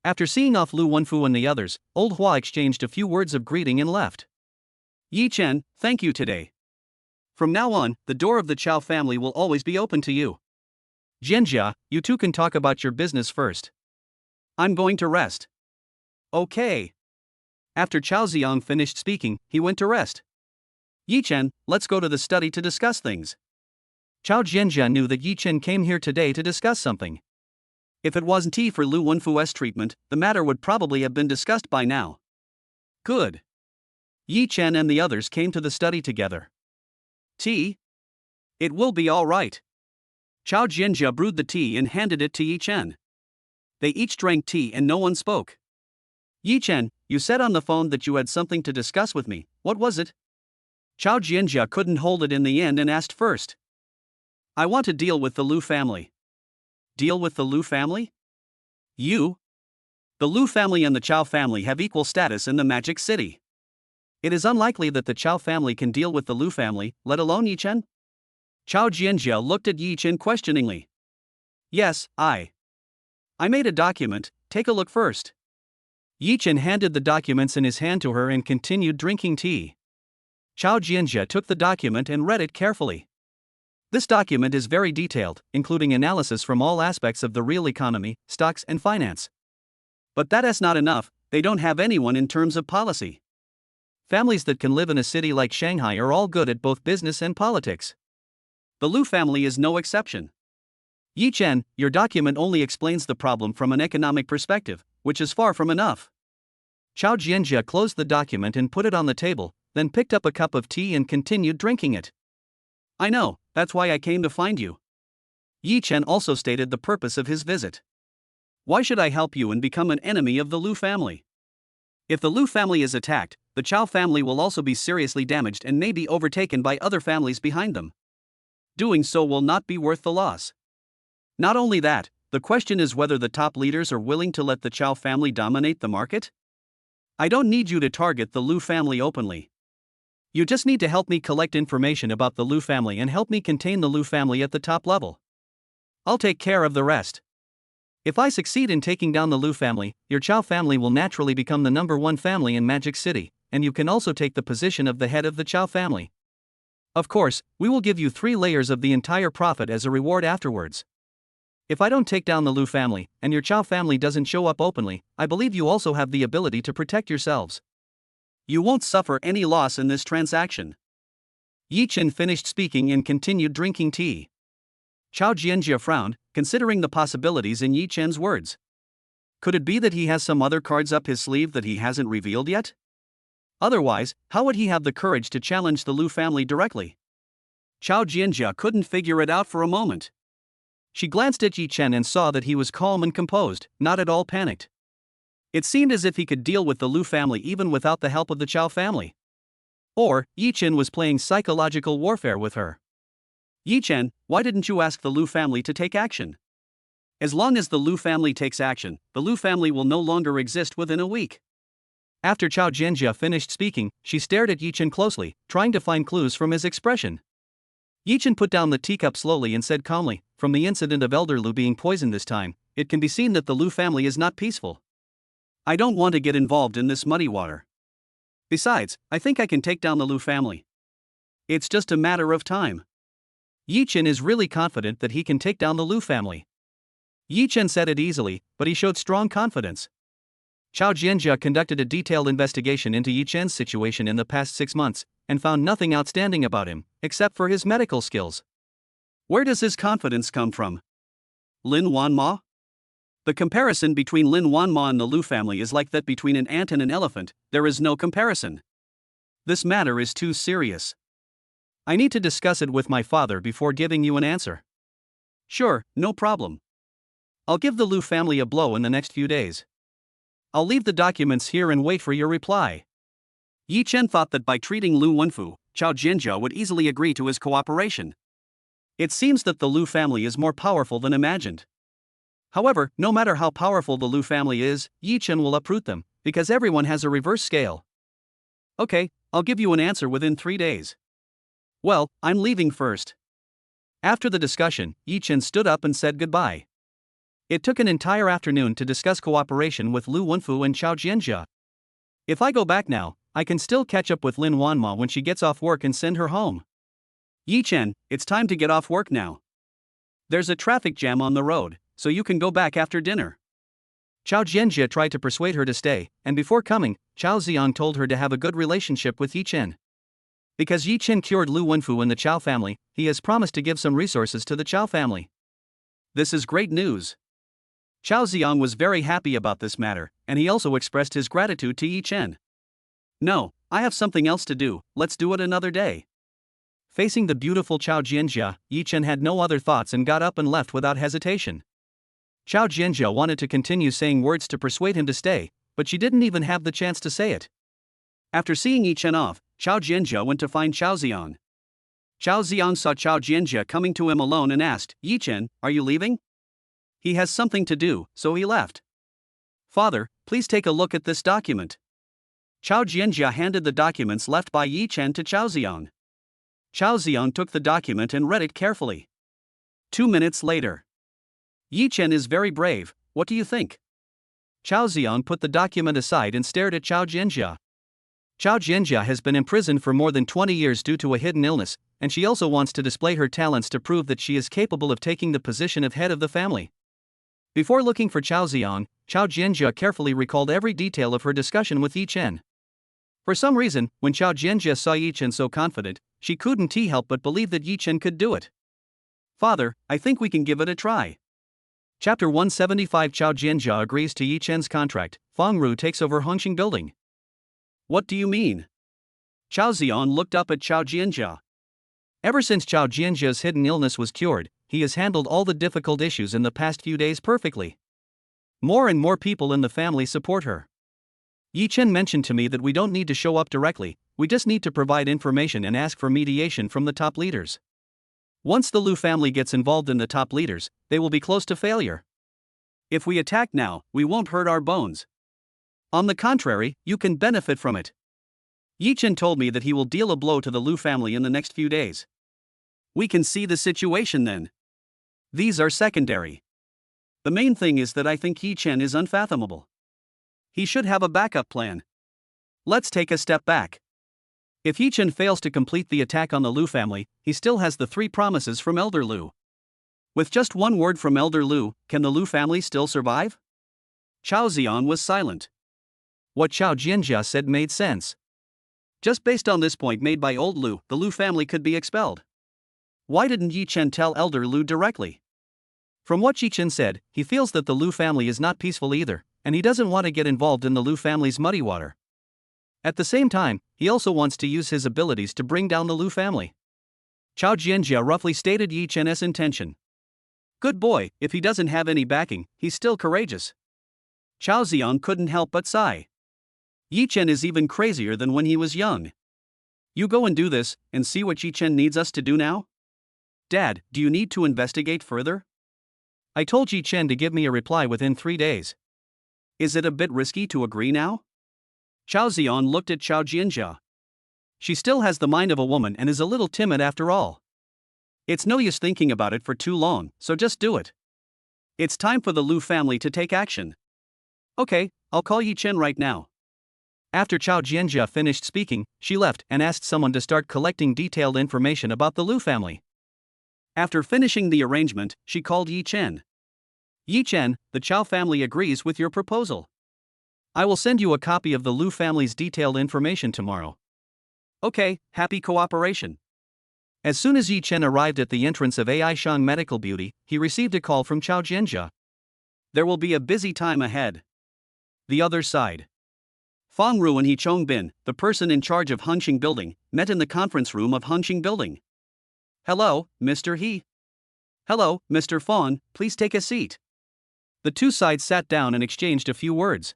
After seeing off Lu Wenfu and the others, Old Hua exchanged a few words of greeting and left. Yi Chen, thank you today. From now on, the door of the Chao family will always be open to you. Jianjia, you two can talk about your business first. I'm going to rest. Okay. After Chao Ziong finished speaking, he went to rest. Yi Chen, let's go to the study to discuss things. Chao Jianjia knew that Yi Chen came here today to discuss something. If it wasn't tea for Lu Wenfu's treatment, the matter would probably have been discussed by now. Good. Yi Chen and the others came to the study together. Tea? It will be all right. Chao Jianjia brewed the tea and handed it to Yi Chen. They each drank tea and no one spoke. Yi Chen, you said on the phone that you had something to discuss with me, what was it? Chao Jianjia couldn't hold it in the end and asked first. I want to deal with the Lu family. Deal with the Lu family? You? The Lu family and the Chao family have equal status in the Magic City. It is unlikely that the Chao family can deal with the Lu family, let alone Yi Chen? Chao Jianjia looked at Yi Chen questioningly. Yes, I made a document, take a look first. Yi Chen handed the documents in his hand to her and continued drinking tea. Chao Jianjia took the document and read it carefully. This document is very detailed, including analysis from all aspects of the real economy, stocks and finance. But that is not enough, they don't have anyone in terms of policy. Families that can live in a city like Shanghai are all good at both business and politics. The Lu family is no exception. Yi Chen, your document only explains the problem from an economic perspective, which is far from enough. Chao Jianjia closed the document and put it on the table, then picked up a cup of tea and continued drinking it. I know, that's why I came to find you. Yi Chen also stated the purpose of his visit. Why should I help you and become an enemy of the Lu family? If the Lu family is attacked, the Chao family will also be seriously damaged and may be overtaken by other families behind them. Doing so will not be worth the loss. Not only that, the question is whether the top leaders are willing to let the Chao family dominate the market. I don't need you to target the Lu family openly. You just need to help me collect information about the Lu family and help me contain the Lu family at the top level. I'll take care of the rest. If I succeed in taking down the Lu family, your Chao family will naturally become the #1 family in Magic City, and you can also take the position of the head of the Chao family. Of course, we will give you 3 layers of the entire profit as a reward afterwards. If I don't take down the Lu family, and your Chao family doesn't show up openly, I believe you also have the ability to protect yourselves. You won't suffer any loss in this transaction. Yi Chen finished speaking and continued drinking tea. Chao Jianjia frowned, considering the possibilities in Yi Chen's words. Could it be that he has some other cards up his sleeve that he hasn't revealed yet? Otherwise, how would he have the courage to challenge the Lu family directly? Chao Jianjia couldn't figure it out for a moment. She glanced at Yi Chen and saw that he was calm and composed, not at all panicked. It seemed as if he could deal with the Lu family even without the help of the Chao family. Or, Yi Chen was playing psychological warfare with her. Yi Chen, why didn't you ask the Lu family to take action? As long as the Lu family takes action, the Lu family will no longer exist within a week. After Chao Jianjia finished speaking, she stared at Yi Chen closely, trying to find clues from his expression. Yi Chen put down the teacup slowly and said calmly, from the incident of Elder Lu being poisoned this time, it can be seen that the Lu family is not peaceful. I don't want to get involved in this muddy water. Besides, I think I can take down the Lu family. It's just a matter of time. Yi Chen is really confident that he can take down the Lu family. Yi Chen said it easily, but he showed strong confidence. Chao Jianjia conducted a detailed investigation into Yi Chen's situation in the past 6 months, and found nothing outstanding about him, except for his medical skills. Where does his confidence come from? Lin Wanma? The comparison between Lin Wanma and the Lu family is like that between an ant and an elephant, there is no comparison. This matter is too serious. I need to discuss it with my father before giving you an answer. Sure, no problem. I'll give the Lu family a blow in the next few days. I'll leave the documents here and wait for your reply. Yi Chen thought that by treating Lu Wenfu, Chao Jianjia would easily agree to his cooperation. It seems that the Lu family is more powerful than imagined. However, no matter how powerful the Lu family is, Yi Chen will uproot them, because everyone has a reverse scale. Okay, I'll give you an answer within 3 days. Well, I'm leaving first. After the discussion, Yi Chen stood up and said goodbye. It took an entire afternoon to discuss cooperation with Lu Wenfu and Chao Jianjia. If I go back now, I can still catch up with Lin Wanma when she gets off work and send her home. Yi Chen, it's time to get off work now. There's a traffic jam on the road, so you can go back after dinner. Chao Jianjia tried to persuade her to stay, and before coming, Chao Ziang told her to have a good relationship with Yi Chen. Because Yi Chen cured Lu Wenfu and the Chao family, he has promised to give some resources to the Chao family. This is great news. Chao Ziang was very happy about this matter, and he also expressed his gratitude to Yi Chen. No, I have something else to do, let's do it another day. Facing the beautiful Chao Jianjia, Yi Chen had no other thoughts and got up and left without hesitation. Chao Jianjia wanted to continue saying words to persuade him to stay, but she didn't even have the chance to say it. After seeing Yi Chen off, Chao Jianjia went to find Chao Ziang. Chao Ziang saw Chao Jianjia coming to him alone and asked, Yi Chen, are you leaving? He has something to do, so he left. Father, please take a look at this document. Chao Jianjia handed the documents left by Yi Chen to Chao Ziang. Chao Ziang took the document and read it carefully. 2 minutes later. Yi Chen is very brave, what do you think? Chao Ziang put the document aside and stared at Chao Jianjia. Chao Jianjia has been imprisoned for more than 20 years due to a hidden illness, and she also wants to display her talents to prove that she is capable of taking the position of head of the family. Before looking for Chao Ziang, Chao Jianjia carefully recalled every detail of her discussion with Yi Chen. For some reason, when Chao Jianjia saw Yi Chen so confident, she couldn't help but believe that Yi Chen could do it. Father, I think we can give it a try. Chapter 175. Chao Jianjia agrees to Yi Chen's contract. Feng Ru takes over Hongqing building. What do you mean? Chao Ziang looked up at Chao Jianjia. Ever since Chao Jianjia's hidden illness was cured, he has handled all the difficult issues in the past few days perfectly. More and more people in the family support her. Yi Chen mentioned to me that we don't need to show up directly, we just need to provide information and ask for mediation from the top leaders. Once the Lu family gets involved in the top leaders, they will be close to failure. If we attack now, we won't hurt our bones. On the contrary, you can benefit from it. Yi Chen told me that he will deal a blow to the Lu family in the next few days. We can see the situation then. These are secondary. The main thing is that I think Yi Chen is unfathomable. He should have a backup plan. Let's take a step back. If Yi Chen fails to complete the attack on the Lu family, he still has the 3 promises from Elder Lu. With just one word from Elder Lu, can the Lu family still survive? Chao Ziang was silent. What Chao Jianjia said made sense. Just based on this point made by Old Lu, the Lu family could be expelled. Why didn't Yi Chen tell Elder Lu directly? From what Yi Chen said, he feels that the Lu family is not peaceful either, and he doesn't want to get involved in the Lu family's muddy water. At the same time, he also wants to use his abilities to bring down the Lu family. Chao Jianjia roughly stated Yi Chen's intention. Good boy, if he doesn't have any backing, he's still courageous. Chao Ziang couldn't help but sigh. Yi Chen is even crazier than when he was young. You go and do this, and see what Yi Chen needs us to do now? Dad, do you need to investigate further? I told Yi Chen to give me a reply within 3 days. Is it a bit risky to agree now? Chao Ziang looked at Chao Jianjia. She still has the mind of a woman and is a little timid after all. It's no use thinking about it for too long, so just do it. It's time for the Lu family to take action. Okay, I'll call Yi Chen right now. After Chao Jianjia finished speaking, she left and asked someone to start collecting detailed information about the Lu family. After finishing the arrangement, she called Yi Chen. Yi Chen, the Chao family agrees with your proposal. I will send you a copy of the Lu family's detailed information tomorrow. Okay, happy cooperation. As soon as Yi Chen arrived at the entrance of AI Shang Medical Beauty, he received a call from Chao Jianjia. There will be a busy time ahead. The other side. Fang Ru and He Chongbin, the person in charge of Hengqin Building, met in the conference room of Hengqin Building. Hello, Mr. He. Hello, Mr. Fang, please take a seat. The two sides sat down and exchanged a few words.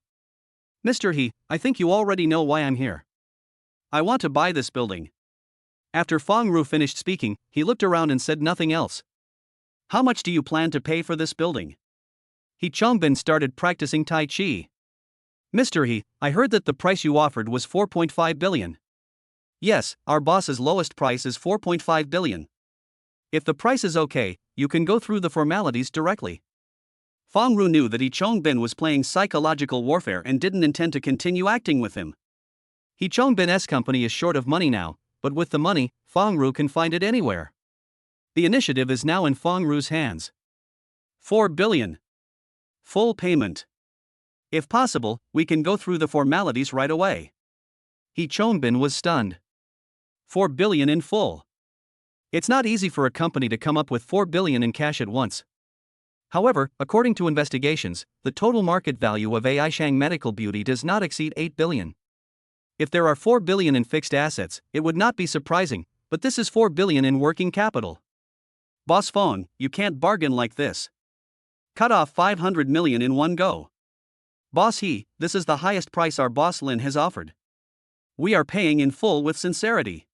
Mr. He, I think you already know why I'm here. I want to buy this building. After Fang Ru finished speaking, he looked around and said nothing else. How much do you plan to pay for this building? He Chongbin started practicing Tai Chi. Mr. He, I heard that the price you offered was 4.5 billion. Yes, our boss's lowest price is 4.5 billion. If the price is okay, you can go through the formalities directly. Fang Ru knew that He Chongbin was playing psychological warfare and didn't intend to continue acting with him. He Chongbin's company is short of money now, but with the money, Fang Ru can find it anywhere. The initiative is now in Fang Ru's hands. 4 billion. Full payment. If possible, we can go through the formalities right away. He Chongbin was stunned. 4 billion in full. It's not easy for a company to come up with 4 billion in cash at once. However, according to investigations, the total market value of AI Shang Medical Beauty does not exceed 8 billion. If there are 4 billion in fixed assets, it would not be surprising, but this is 4 billion in working capital. Boss Fang, you can't bargain like this. Cut off 500 million in one go. Boss He, this is the highest price our boss Lin has offered. We are paying in full with sincerity.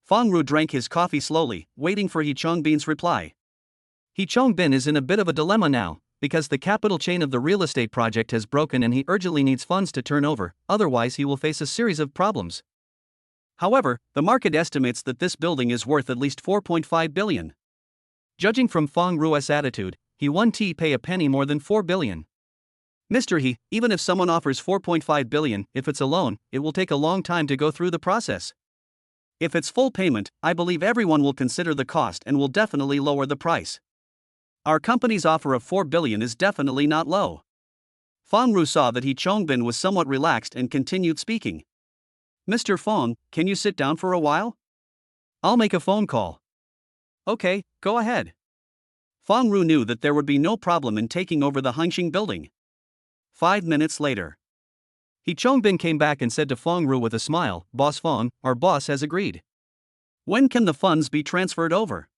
Fang Ru drank his coffee slowly, waiting for He Chongbin's reply. He Chongbin is in a bit of a dilemma now, because the capital chain of the real estate project has broken and he urgently needs funds to turn over, otherwise he will face a series of problems. However, the market estimates that this building is worth at least 4.5 billion. Judging from Fang Ru's attitude, he won't pay a penny more than 4 billion. Mr. He, even if someone offers 4.5 billion, if it's a loan, it will take a long time to go through the process. If it's full payment, I believe everyone will consider the cost and will definitely lower the price. Our company's offer of 4 billion is definitely not low. Fang Ru saw that He Chongbin was somewhat relaxed and continued speaking. Mr. Fang, can you sit down for a while? I'll make a phone call. Okay, go ahead. Fang Ru knew that there would be no problem in taking over the Hengqin Building. 5 minutes later. He Chongbin came back and said to Fang Ru with a smile, Boss Fang, our boss has agreed. When can the funds be transferred over?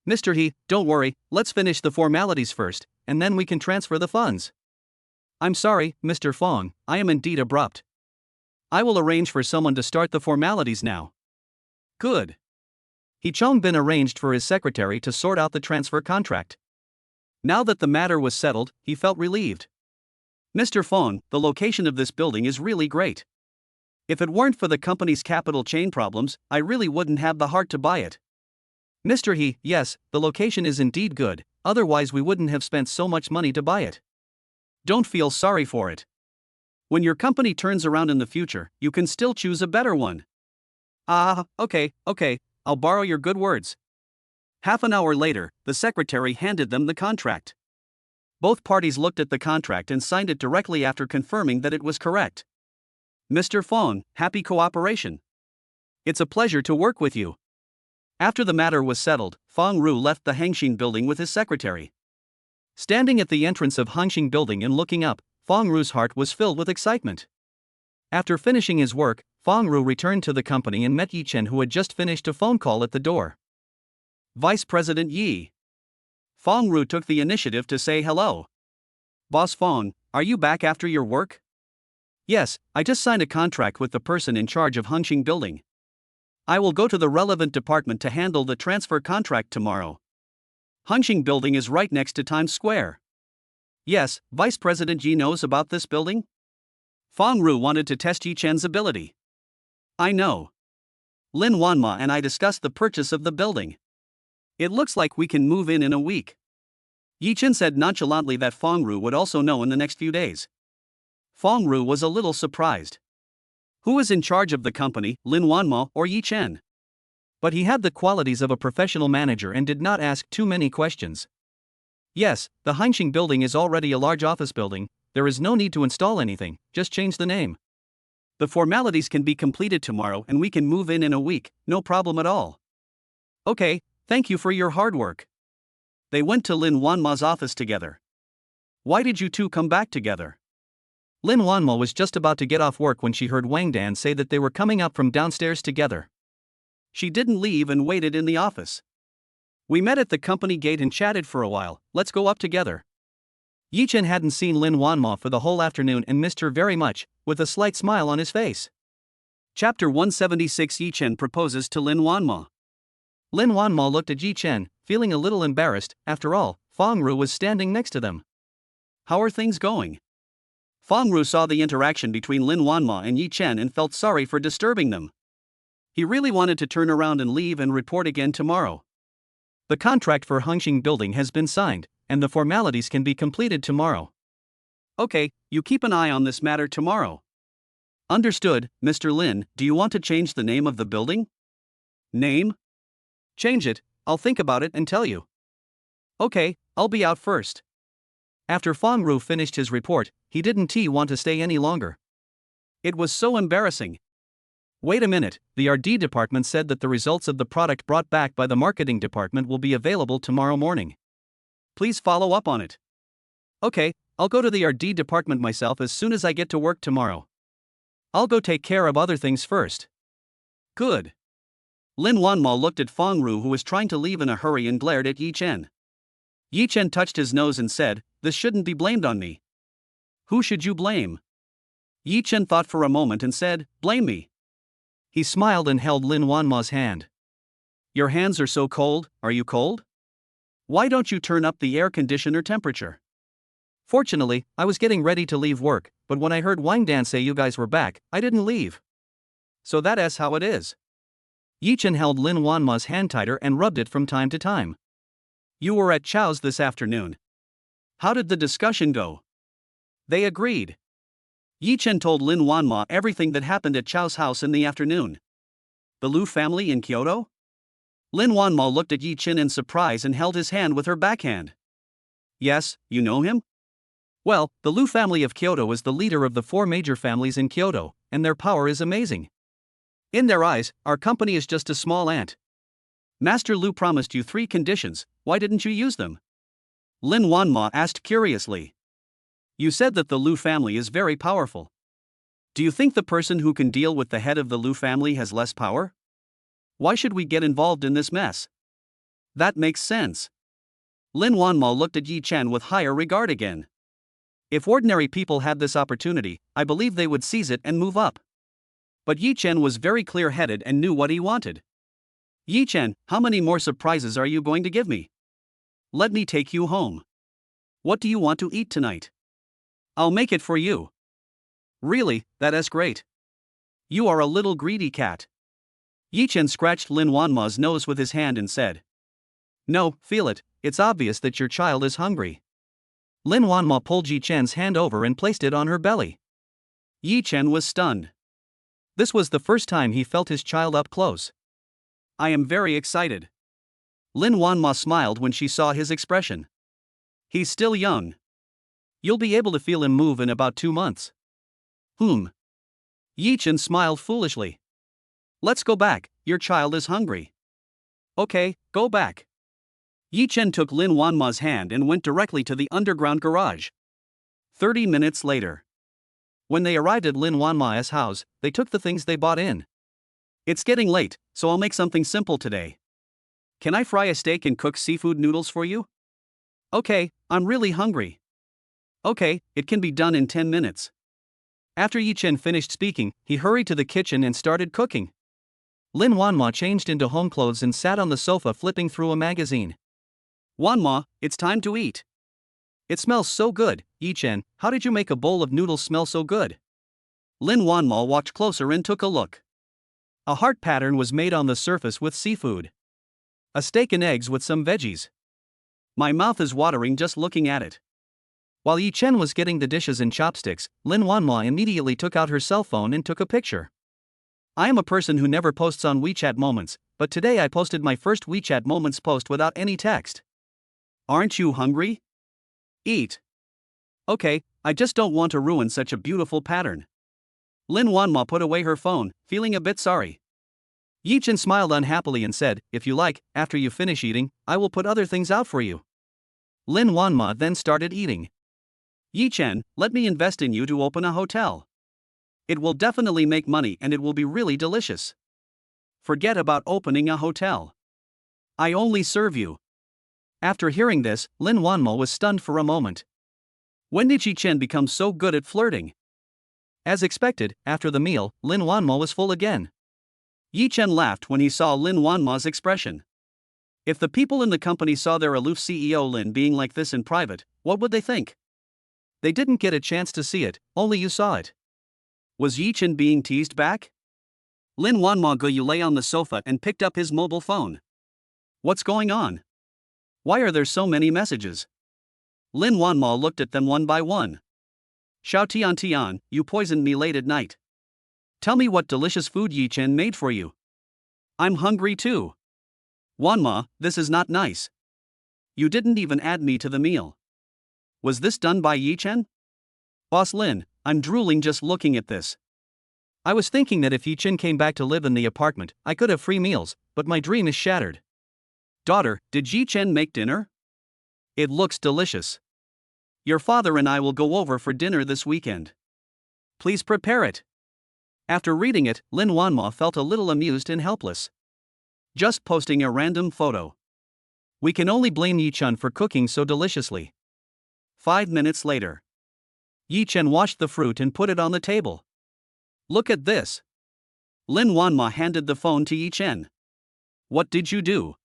Mr. He, don't worry, let's finish the formalities first, and then we can transfer the funds. I'm sorry, Mr. Fang, I am indeed abrupt. I will arrange for someone to start the formalities now. Good. He Chongbin arranged for his secretary to sort out the transfer contract. Now that the matter was settled, he felt relieved. Mr. Fang, the location of this building is really great. If it weren't for the company's capital chain problems, I really wouldn't have the heart to buy it. Mr. He, yes, the location is indeed good, otherwise we wouldn't have spent so much money to buy it. Don't feel sorry for it. When your company turns around in the future, you can still choose a better one. Okay, I'll borrow your good words. Half an hour later, the secretary handed them the contract. Both parties looked at the contract and signed it directly after confirming that it was correct. Mr. Fang, happy cooperation. It's a pleasure to work with you. After the matter was settled, Fang Ru left the Hengqin Building with his secretary. Standing at the entrance of Hengqin Building and looking up, Fang Ru's heart was filled with excitement. After finishing his work, Fang Ru returned to the company and met Yi Chen, who had just finished a phone call at the door. Vice President Yi. Fang Ru took the initiative to say hello. Boss Fang, are you back after your work? Yes, I just signed a contract with the person in charge of Hengqin Building. I will go to the relevant department to handle the transfer contract tomorrow. Hengqin Building is right next to Times Square. Yes, Vice President Yi knows about this building? Fang Ru wanted to test Yi Chen's ability. I know. Lin Wanma and I discussed the purchase of the building. It looks like we can move in a week. Yi Chen said nonchalantly that Fang Ru would also know in the next few days. Fang Ru was a little surprised. Who was in charge of the company, Lin Wanma or Yi Chen? But he had the qualities of a professional manager and did not ask too many questions. Yes, the Heinxing building is already a large office building, there is no need to install anything, just change the name. The formalities can be completed tomorrow and we can move in a week, no problem at all. Okay, thank you for your hard work. They went to Lin Wanma's office together. Why did you two come back together? Lin Wanma was just about to get off work when she heard Wang Dan say that they were coming up from downstairs together. She didn't leave and waited in the office. We met at the company gate and chatted for a while, let's go up together. Yi Chen hadn't seen Lin Wanma for the whole afternoon and missed her very much, with a slight smile on his face. Chapter 176 Yi Chen proposes to Lin Wanma. Lin Wanma looked at Yi Chen, feeling a little embarrassed. After all, Feng Ru was standing next to them. How are things going? Feng Ru saw the interaction between Lin Wanma and Yi Chen and felt sorry for disturbing them. He really wanted to turn around and leave and report again tomorrow. The contract for Heinxing building has been signed, and the formalities can be completed tomorrow. Okay, you keep an eye on this matter tomorrow. Understood, Mr. Lin. Do you want to change the name of the building? Name? Change it, I'll think about it and tell you. Okay, I'll be out first. After Feng Ru finished his report, he didn't want to stay any longer. It was so embarrassing. Wait a minute, the R&D department said that the results of the product brought back by the marketing department will be available tomorrow morning. Please follow up on it. Okay, I'll go to the R&D department myself as soon as I get to work tomorrow. I'll go take care of other things first. Good. Lin Wanma looked at Feng Ru, who was trying to leave in a hurry, and glared at Yi Chen. Yi Chen touched his nose and said, "This shouldn't be blamed on me." "Who should you blame?" Yi Chen thought for a moment and said, "Blame me." He smiled and held Lin Wanma's hand. "Your hands are so cold, are you cold? Why don't you turn up the air conditioner temperature?" Fortunately, I was getting ready to leave work, but when I heard Wang Dan say you guys were back, I didn't leave. So that is how it is. Yi Chen held Lin Wanma's hand tighter and rubbed it from time to time. You were at Chow's this afternoon. How did the discussion go? They agreed. Yi Chen told Lin Wanma everything that happened at Chow's house in the afternoon. The Lu family in Kyoto? Lin Wanma looked at Yi Chen in surprise and held his hand with her backhand. Yes, you know him? Well, the Lu family of Kyoto is the leader of the 4 major families in Kyoto, and their power is amazing. In their eyes, our company is just a small ant. Master Lu promised you 3 conditions, why didn't you use them? Lin Wanma asked curiously. You said that the Lu family is very powerful. Do you think the person who can deal with the head of the Lu family has less power? Why should we get involved in this mess? That makes sense. Lin Wanma looked at Yi Chen with higher regard again. If ordinary people had this opportunity, I believe they would seize it and move up. But Yi Chen was very clear-headed and knew what he wanted. Yi Chen, how many more surprises are you going to give me? Let me take you home. What do you want to eat tonight? I'll make it for you. Really, that is great. You are a little greedy cat. Yi Chen scratched Lin Wanma's nose with his hand and said. No, feel it, it's obvious that your child is hungry. Lin Wanma pulled Yi Chen's hand over and placed it on her belly. Yi Chen was stunned. This was the first time he felt his child up close. I am very excited. Lin Wanma smiled when she saw his expression. He's still young. You'll be able to feel him move in about 2 months. Yi Chen smiled foolishly. Let's go back, your child is hungry. Okay, go back. Yi Chen took Lin Wanma's hand and went directly to the underground garage. 30 minutes later. When they arrived at Lin Wanma's house, they took the things they bought in. It's getting late, so I'll make something simple today. Can I fry a steak and cook seafood noodles for you? Okay, I'm really hungry. Okay, it can be done in 10 minutes. After Yi Chen finished speaking, he hurried to the kitchen and started cooking. Lin Wanma changed into home clothes and sat on the sofa flipping through a magazine. Wanma, it's time to eat. It smells so good, Yi Chen, how did you make a bowl of noodles smell so good? Lin Wanma walked closer and took a look. A heart pattern was made on the surface with seafood. A steak and eggs with some veggies. My mouth is watering just looking at it. While Yi Chen was getting the dishes and chopsticks, Lin Wanma immediately took out her cell phone and took a picture. I am a person who never posts on WeChat Moments, but today I posted my first WeChat Moments post without any text. Aren't you hungry? Eat. Okay, I just don't want to ruin such a beautiful pattern. Lin Wanma put away her phone, feeling a bit sorry. Yi Chen smiled unhappily and said, "If you like, after you finish eating, I will put other things out for you." Lin Wanma then started eating. Yi Chen, let me invest in you to open a hotel. It will definitely make money and it will be really delicious. Forget about opening a hotel. I only serve you. After hearing this, Lin Wanmo was stunned for a moment. When did Yi Chen become so good at flirting? As expected, after the meal, Lin Wanmo was full again. Yi Chen laughed when he saw Lin Wanma's expression. If the people in the company saw their aloof CEO Lin being like this in private, what would they think? They didn't get a chance to see it, only you saw it. Was Yi Chen being teased back? Lin Wanma Guyu lay on the sofa and picked up his mobile phone. What's going on? Why are there so many messages? Lin Wanma looked at them one by one. Xiao Tian Tian, you poisoned me late at night. Tell me what delicious food Yi Chen made for you. I'm hungry too. Wanma, this is not nice. You didn't even add me to the meal. Was this done by Yi Chen? Boss Lin, I'm drooling just looking at this. I was thinking that if Yi Chen came back to live in the apartment, I could have free meals, but my dream is shattered. Daughter, did Yi Chen make dinner? It looks delicious. Your father and I will go over for dinner this weekend. Please prepare it. After reading it, Lin Wanma felt a little amused and helpless. Just posting a random photo. We can only blame Yi Chen for cooking so deliciously. 5 minutes later. Yi Chen washed the fruit and put it on the table. Look at this. Lin Wanma handed the phone to Yi Chen. What did you do?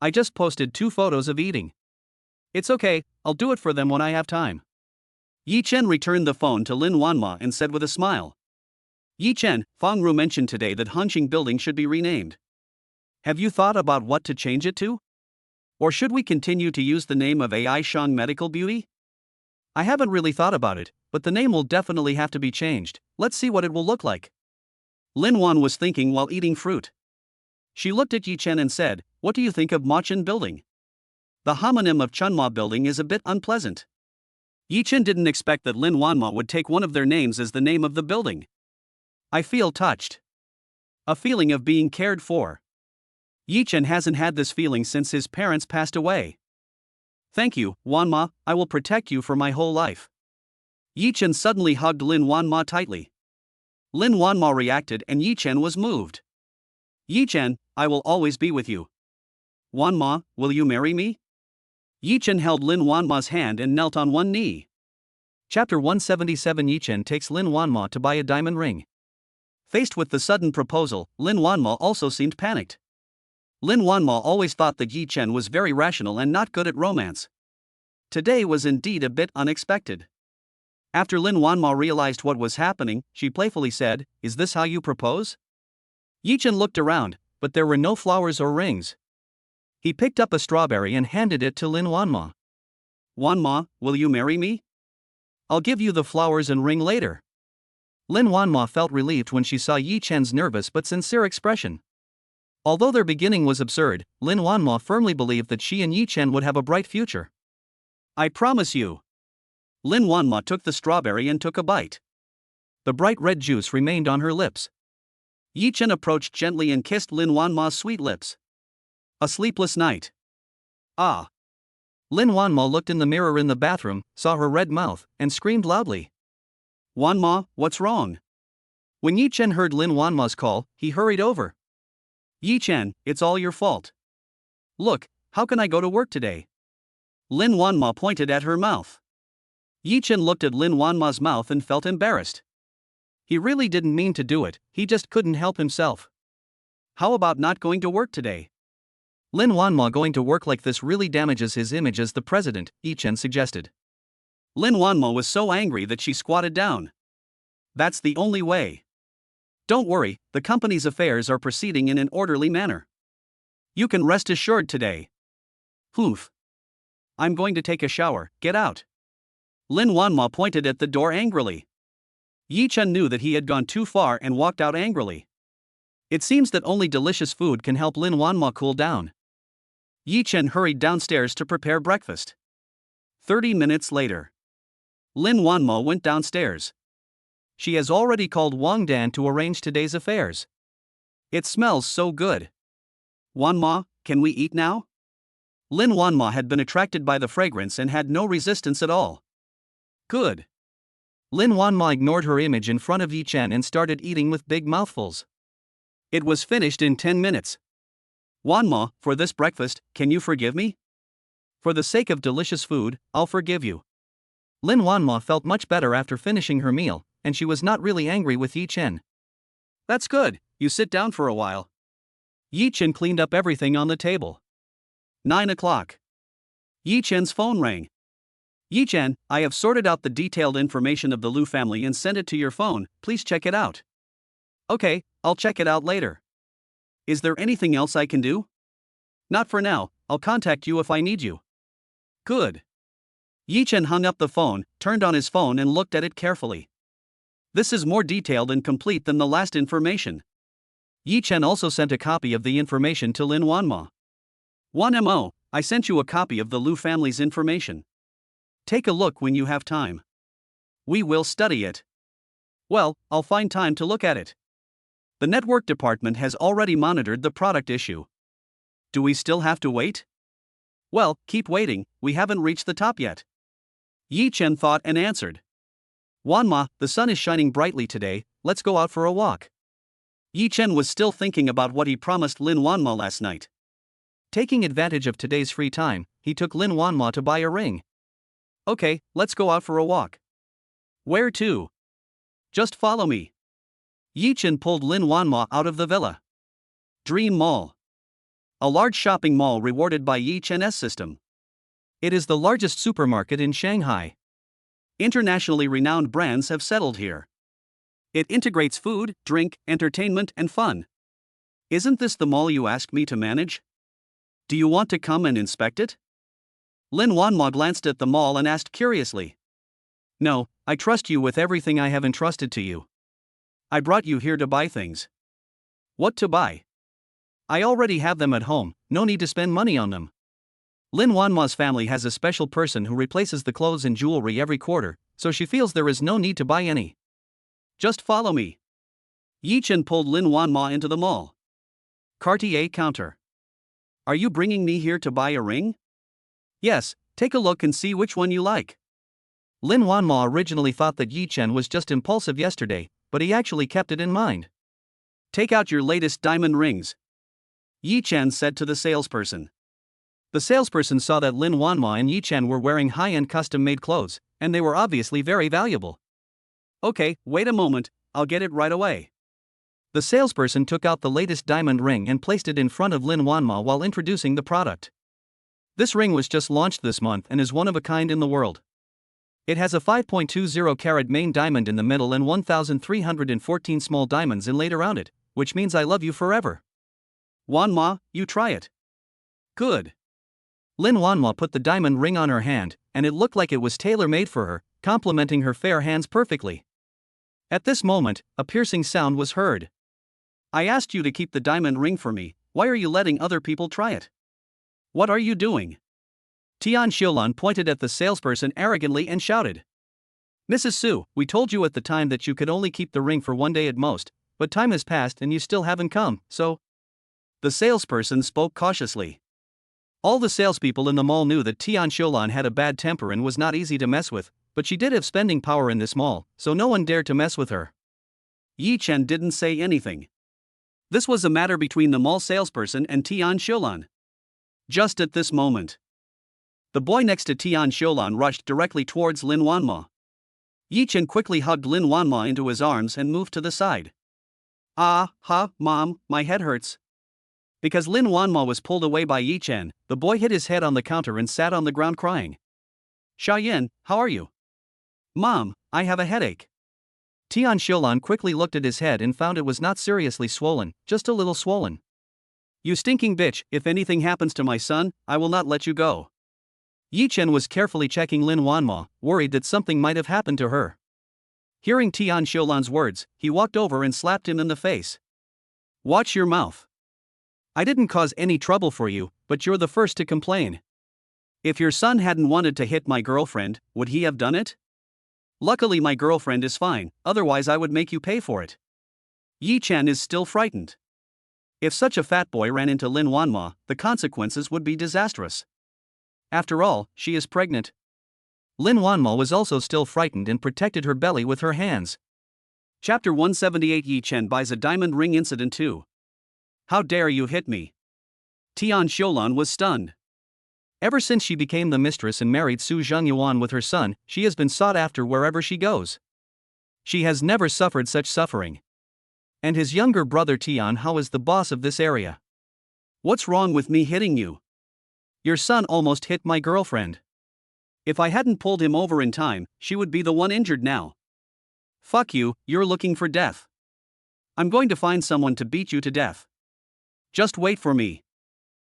I just posted 2 photos of eating. It's okay, I'll do it for them when I have time. Yi Chen returned the phone to Lin Wanma and said with a smile. Yi Chen, Fang Ru mentioned today that Hangqing Building should be renamed. Have you thought about what to change it to? Or should we continue to use the name of AI Shang Medical Beauty? I haven't really thought about it, but the name will definitely have to be changed. Let's see what it will look like. Lin Wan was thinking while eating fruit. She looked at Yi Chen and said, what do you think of Machen Building? The homonym of Chunma Building is a bit unpleasant. Yi Chen didn't expect that Lin Wanma would take one of their names as the name of the building. I feel touched. A feeling of being cared for. Yi Chen hasn't had this feeling since his parents passed away. Thank you, Wanma, I will protect you for my whole life. Yi Chen suddenly hugged Lin Wanma tightly. Lin Wanma reacted and Yi Chen was moved. Yi Chen, I will always be with you. Wanma, will you marry me? Yi Chen held Lin Wanma's hand and knelt on one knee. Chapter 177. Yi Chen takes Lin Wanma to buy a diamond ring. Faced with the sudden proposal, Lin Wanma also seemed panicked. Lin Wanma always thought that Yi Chen was very rational and not good at romance. Today was indeed a bit unexpected. After Lin Wanma realized what was happening, she playfully said, "Is this how you propose?" Yi Chen looked around, but there were no flowers or rings. He picked up a strawberry and handed it to Lin Wanma. Wanma, will you marry me? I'll give you the flowers and ring later. Lin Wanma felt relieved when she saw Yi Chen's nervous but sincere expression. Although their beginning was absurd, Lin Wanma firmly believed that she and Yi Chen would have a bright future. I promise you. Lin Wanma took the strawberry and took a bite. The bright red juice remained on her lips. Yi Chen approached gently and kissed Lin Wanma's sweet lips. A sleepless night. Ah. Lin Wanma looked in the mirror in the bathroom, saw her red mouth, and screamed loudly. Wanma, what's wrong? When Yi Chen heard Lin Wanma's call, he hurried over. Yi Chen, it's all your fault. Look, how can I go to work today? Lin Wanma pointed at her mouth. Yi Chen looked at Lin Wanma's mouth and felt embarrassed. He really didn't mean to do it, he just couldn't help himself. How about not going to work today? Lin Wanma going to work like this really damages his image as the president, Yi Chen suggested. Lin Wanma was so angry that she squatted down. That's the only way. Don't worry, the company's affairs are proceeding in an orderly manner. You can rest assured today. Poof. I'm going to take a shower, get out. Lin Wanma pointed at the door angrily. Yi Chen knew that he had gone too far and walked out angrily. It seems that only delicious food can help Lin Wanma cool down. Yi Chen hurried downstairs to prepare breakfast. 30 minutes later. Lin Wanma went downstairs. She has already called Wang Dan to arrange today's affairs. It smells so good. Wanma, can we eat now? Lin Wanma had been attracted by the fragrance and had no resistance at all. Good. Lin Wanma ignored her image in front of Yi Chen and started eating with big mouthfuls. It was finished in 10 minutes. Wanma, for this breakfast, can you forgive me? For the sake of delicious food, I'll forgive you. Lin Wanma felt much better after finishing her meal, and she was not really angry with Yi Chen. That's good, you sit down for a while. Yi Chen cleaned up everything on the table. 9 o'clock. Yi Chen's phone rang. Yi Chen, I have sorted out the detailed information of the Liu family and sent it to your phone, please check it out. Okay, I'll check it out later. Is there anything else I can do? Not for now, I'll contact you if I need you. Good. Yi Chen hung up the phone, turned on his phone and looked at it carefully. This is more detailed and complete than the last information. Yi Chen also sent a copy of the information to Lin Wanma. 1mo, I sent you a copy of the Liu family's information. Take a look when you have time. We will study it. Well, I'll find time to look at it. The network department has already monitored the product issue. Do we still have to wait? Well, keep waiting, we haven't reached the top yet. Yi Chen thought and answered. Wanma, the sun is shining brightly today, let's go out for a walk. Yi Chen was still thinking about what he promised Lin Wanma last night. Taking advantage of today's free time, he took Lin Wanma to buy a ring. Okay, let's go out for a walk. Where to? Just follow me. Yi Chen pulled Lin Wanma out of the villa. Dream Mall. A large shopping mall rewarded by Yi Chen's system. It is the largest supermarket in Shanghai. Internationally renowned brands have settled here. It integrates food, drink, entertainment, and fun. Isn't this the mall you asked me to manage? Do you want to come and inspect it? Lin Wanma glanced at the mall and asked curiously. No, I trust you with everything I have entrusted to you. I brought you here to buy things. What to buy? I already have them at home, no need to spend money on them. Lin Wanma's family has a special person who replaces the clothes and jewelry every quarter, so she feels there is no need to buy any. Just follow me. Yi Chen pulled Lin Wanma into the mall. Cartier counter. Are you bringing me here to buy a ring? Yes, take a look and see which one you like. Lin Wanma originally thought that Yi Chen was just impulsive yesterday, but he actually kept it in mind. Take out your latest diamond rings. Yi Chen said to the salesperson. The salesperson saw that Lin Wanma and Yi Chen were wearing high-end custom-made clothes, and they were obviously very valuable. Okay, wait a moment, I'll get it right away. The salesperson took out the latest diamond ring and placed it in front of Lin Wanma while introducing the product. This ring was just launched this month and is one of a kind in the world. It has a 5.20 carat main diamond in the middle and 1,314 small diamonds inlaid around it, which means I love you forever. Wanma, you try it. Good. Lin Wanma put the diamond ring on her hand, and it looked like it was tailor-made for her, complementing her fair hands perfectly. At this moment, a piercing sound was heard. I asked you to keep the diamond ring for me, why are you letting other people try it? What are you doing? Tian Xiulan pointed at the salesperson arrogantly and shouted. Mrs. Su, we told you at the time that you could only keep the ring for one day at most, but time has passed and you still haven't come, so... The salesperson spoke cautiously. All the salespeople in the mall knew that Tian Xiulan had a bad temper and was not easy to mess with, but she did have spending power in this mall, so no one dared to mess with her. Yi Chen didn't say anything. This was a matter between the mall salesperson and Tian Xiulan. Just at this moment, the boy next to Tian Xiulan rushed directly towards Lin Wanma. Yi Chen quickly hugged Lin Wanma into his arms and moved to the side. Mom, my head hurts. Because Lin Wanma was pulled away by Yi Chen, the boy hit his head on the counter and sat on the ground crying. Xiaoyan, how are you? Mom, I have a headache. Tian Xiulan quickly looked at his head and found it was not seriously swollen, just a little swollen. You stinking bitch, if anything happens to my son, I will not let you go. Yi Chen was carefully checking Lin Wanma, worried that something might have happened to her. Hearing Tian Xiulan's words, he walked over and slapped him in the face. Watch your mouth. I didn't cause any trouble for you, but you're the first to complain. If your son hadn't wanted to hit my girlfriend, would he have done it? Luckily my girlfriend is fine, otherwise I would make you pay for it. Yi Chen is still frightened. If such a fat boy ran into Lin Wanma, the consequences would be disastrous. After all, she is pregnant. Lin Wanma was also still frightened and protected her belly with her hands. Chapter 178 Yi Chen buys a diamond ring. Incident 2. How dare you hit me? Tian Xiulan was stunned. Ever since she became the mistress and married Su Zhengyuan with her son, she has been sought after wherever she goes. She has never suffered such suffering. And his younger brother Tian Hao is the boss of this area. What's wrong with me hitting you? Your son almost hit my girlfriend. If I hadn't pulled him over in time, she would be the one injured now. Fuck you, you're looking for death. I'm going to find someone to beat you to death. Just wait for me.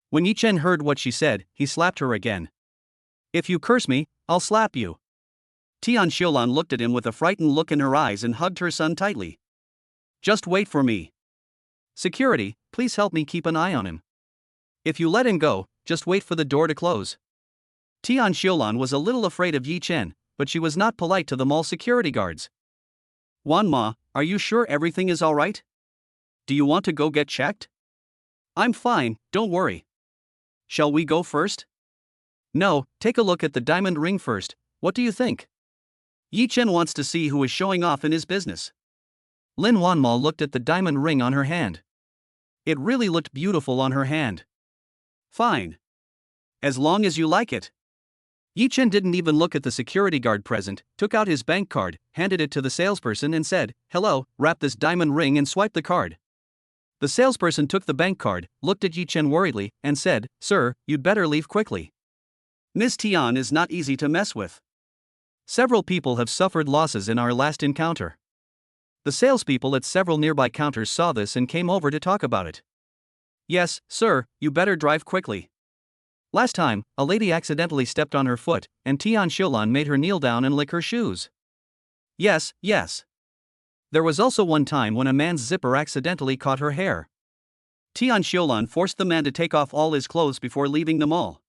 When Yi Chen heard what she said, he slapped her again. If you curse me, I'll slap you. Tian Xiulan looked at him with a frightened look in her eyes and hugged her son tightly. Just wait for me. Security, please help me keep an eye on him. If you let him go, just wait for the door to close. Tian Xiulan was a little afraid of Yi Chen, but she was not polite to the mall security guards. Wanma, are you sure everything is alright? Do you want to go get checked? I'm fine, don't worry. Shall we go first? No, take a look at the diamond ring first. What do you think? Yi Chen wants to see who is showing off in his business. Lin Wanma looked at the diamond ring on her hand. It really looked beautiful on her hand. Fine. As long as you like it. Yi Chen didn't even look at the security guard present, took out his bank card, handed it to the salesperson and said, "Hello, wrap this diamond ring and swipe the card." The salesperson took the bank card, looked at Yi Chen worriedly, and said, "Sir, you'd better leave quickly. Miss Tian is not easy to mess with. Several people have suffered losses in our last encounter." The salespeople at several nearby counters saw this and came over to talk about it. Yes, sir, you better drive quickly. Last time, a lady accidentally stepped on her foot, and Tian Xiulan made her kneel down and lick her shoes. Yes, yes. There was also one time when a man's zipper accidentally caught her hair. Tian Xiulan forced the man to take off all his clothes before leaving the mall.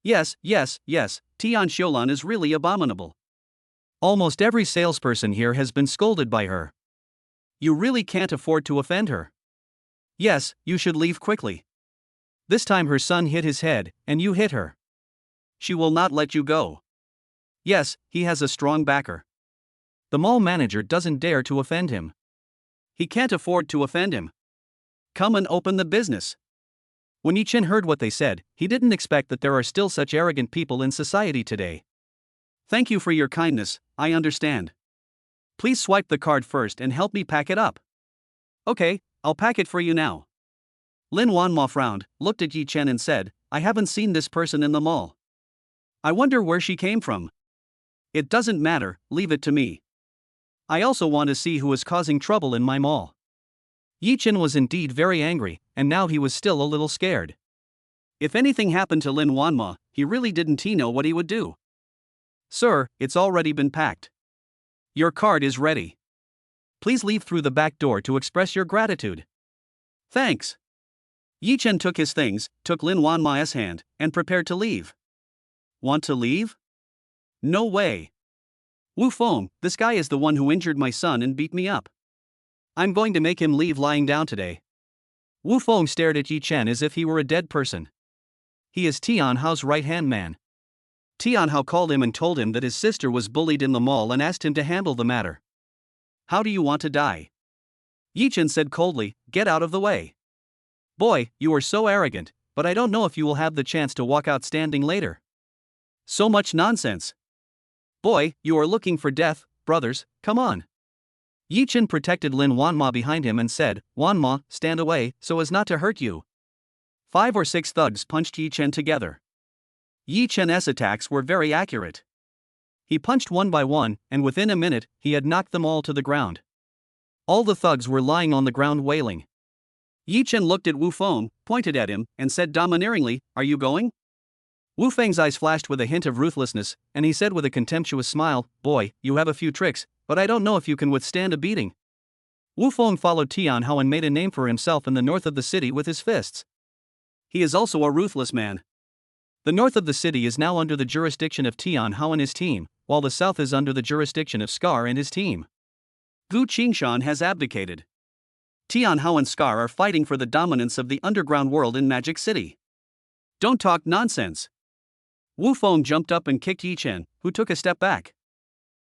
Yes, yes, yes, Tian Xiulan is really abominable. Almost every salesperson here has been scolded by her. You really can't afford to offend her. Yes, you should leave quickly. This time her son hit his head, and you hit her. She will not let you go. Yes, he has a strong backer. The mall manager doesn't dare to offend him. He can't afford to offend him. Come and open the business. When Yi Chen heard what they said, he didn't expect that there are still such arrogant people in society today. Thank you for your kindness, I understand. Please swipe the card first and help me pack it up. Okay, I'll pack it for you now. Lin Wanma frowned, looked at Yi Chen and said, I haven't seen this person in the mall. I wonder where she came from. It doesn't matter, leave it to me. I also want to see who is causing trouble in my mall. Yi Chen was indeed very angry, and now he was still a little scared. If anything happened to Lin Wanma, he really didn't know what he would do. Sir, it's already been packed. Your card is ready. Please leave through the back door to express your gratitude. Thanks. Yi Chen took his things, took Lin Wanma's hand, and prepared to leave. Want to leave? No way. Wu Feng, this guy is the one who injured my son and beat me up. I'm going to make him leave lying down today. Wu Feng stared at Yi Chen as if he were a dead person. He is Tian Hao's right-hand man. Tian Hao called him and told him that his sister was bullied in the mall and asked him to handle the matter. How do you want to die? Yi Chen said coldly, get out of the way. Boy, you are so arrogant, but I don't know if you will have the chance to walk out standing later. So much nonsense. Boy, you are looking for death, brothers, come on. Yi Chen protected Lin Wanma behind him and said, Wanma, stand away, so as not to hurt you. 5 or 6 thugs punched Yi Chen together. Yi Chen's attacks were very accurate. He punched one by one, and within a minute, he had knocked them all to the ground. All the thugs were lying on the ground wailing. Yi Chen looked at Wu Feng, pointed at him, and said domineeringly, are you going? Wu Feng's eyes flashed with a hint of ruthlessness, and he said with a contemptuous smile, "Boy, you have a few tricks, but I don't know if you can withstand a beating." Wu Feng followed Tian Hao and made a name for himself in the north of the city with his fists. He is also a ruthless man. The north of the city is now under the jurisdiction of Tian Hao and his team, while the south is under the jurisdiction of Scar and his team. Gu Qingshan has abdicated. Tian Hao and Scar are fighting for the dominance of the underground world in Magic City. Don't talk nonsense. Wu Feng jumped up and kicked Yi Chen, who took a step back.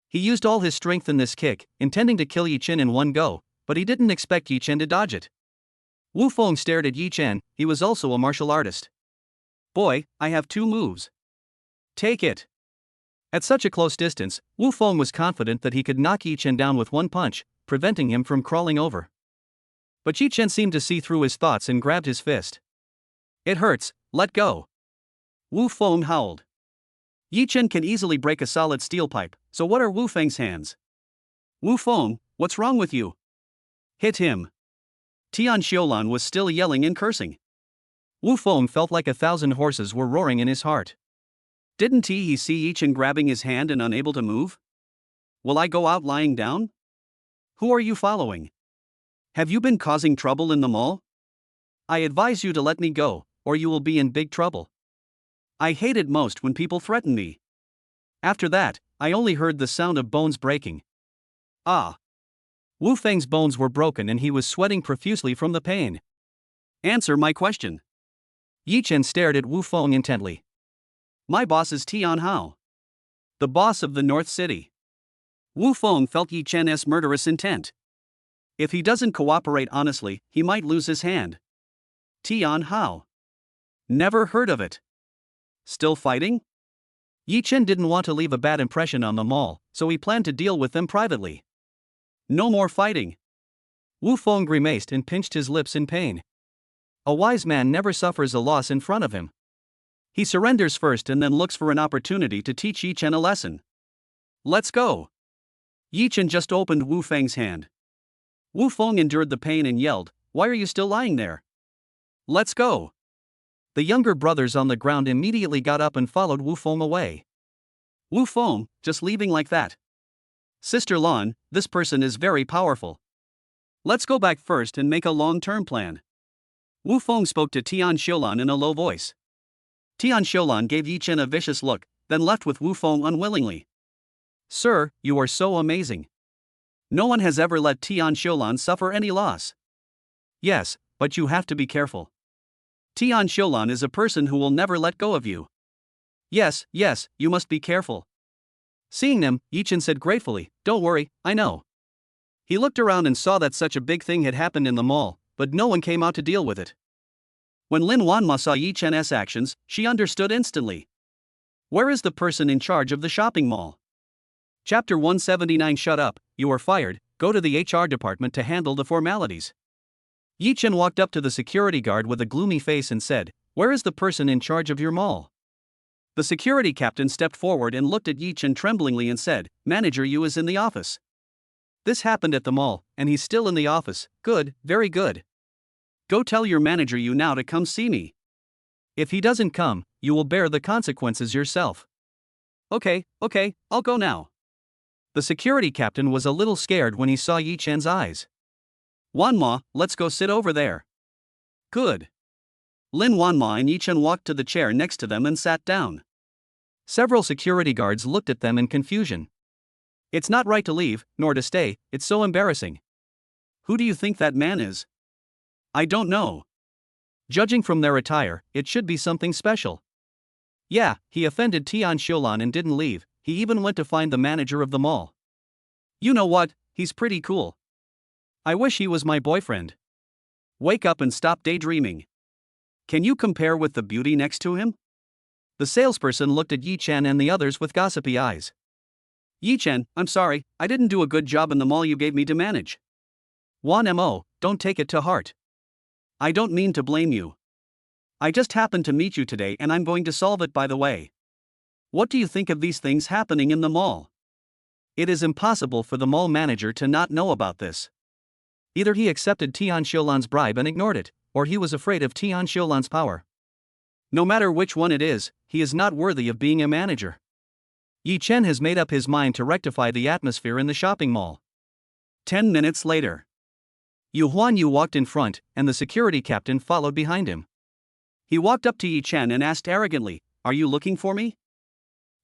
He used all his strength in this kick, intending to kill Yi Chen in one go, but he didn't expect Yi Chen to dodge it. Wu Feng stared at Yi Chen. He was also a martial artist. "Boy, I have 2 moves. Take it." At such a close distance, Wu Feng was confident that he could knock Yi Chen down with one punch, preventing him from crawling over. But Yi Chen seemed to see through his thoughts and grabbed his fist. "It hurts, let go." Wu Feng howled. Yi Chen can easily break a solid steel pipe, so what are Wu Feng's hands? "Wu Feng, what's wrong with you?" "Hit him." Tian Xiulan was still yelling and cursing. Wu Feng felt like 1,000 horses were roaring in his heart. Didn't he see Yi Chen grabbing his hand and unable to move? "Will I go out lying down? Who are you following? Have you been causing trouble in the mall? I advise you to let me go, or you will be in big trouble. I hate it most when people threaten me." After that, I only heard the sound of bones breaking. Ah! Wu Feng's bones were broken and he was sweating profusely from the pain. "Answer my question." Yi Chen stared at Wu Feng intently. "My boss is Tian Hao, the boss of the North City." Wu Feng felt Yi Chen's murderous intent. If he doesn't cooperate honestly, he might lose his hand. Tian Hao. Never heard of it. Still fighting? Yi Chen didn't want to leave a bad impression on the mall, so he planned to deal with them privately. "No more fighting." Wu Feng grimaced and pinched his lips in pain. A wise man never suffers a loss in front of him. He surrenders first and then looks for an opportunity to teach Yi Chen a lesson. "Let's go." Yi Chen just opened Wu Feng's hand. Wu Feng endured the pain and yelled, "Why are you still lying there? Let's go." The younger brothers on the ground immediately got up and followed Wu Feng away. "Wu Feng, just leaving like that? Sister Lan, this person is very powerful. Let's go back first and make a long-term plan." Wu Feng spoke to Tian Xiulan in a low voice. Tian Xiulan gave Yi Chen a vicious look, then left with Wu Feng unwillingly. "Sir, you are so amazing. No one has ever let Tian Xiulan suffer any loss." "Yes, but you have to be careful. Tian Xiulan is a person who will never let go of you." Yes, you must be careful." Seeing them, Yi Chen said gratefully, "Don't worry, I know." He looked around and saw that such a big thing had happened in the mall, but no one came out to deal with it. When Lin Wanma saw Yi Chen's actions, she understood instantly. Where is the person in charge of the shopping mall? Chapter 179. Shut up, you are fired, go to the HR department to handle the formalities. Yi Chen walked up to the security guard with a gloomy face and said, "Where is the person in charge of your mall?" The security captain stepped forward and looked at Yi Chen tremblingly and said, "Manager Yu is in the office." This happened at the mall, and he's still in the office. Good, very good. Go tell your manager Yu now to come see me. If he doesn't come, you will bear the consequences yourself. Okay, I'll go now. The security captain was a little scared when he saw Yi Chen's eyes. "Wanma, let's go sit over there." Good. Lin Wanma and Yi Chen walked to the chair next to them and sat down. Several security guards looked at them in confusion. It's not right to leave, nor to stay, it's so embarrassing. Who do you think that man is? I don't know. Judging from their attire, it should be something special. Yeah, he offended Tian Xiulan and didn't leave, he even went to find the manager of the mall. You know what, he's pretty cool. I wish he was my boyfriend. Wake up and stop daydreaming. Can you compare with the beauty next to him? The salesperson looked at Yi Chen and the others with gossipy eyes. Yi Chen, I'm sorry, I didn't do a good job in the mall you gave me to manage. Mo, don't take it to heart. I don't mean to blame you. I just happened to meet you today and I'm going to solve it by the way. What do you think of these things happening in the mall? It is impossible for the mall manager to not know about this. Either he accepted Tian Xiulan's bribe and ignored it, or he was afraid of Tian Xiulan's power. No matter which one it is, he is not worthy of being a manager. Yi Chen has made up his mind to rectify the atmosphere in the shopping mall. 10 minutes later. Yu Huanyu walked in front, and the security captain followed behind him. He walked up to Yi Chen and asked arrogantly, "Are you looking for me?"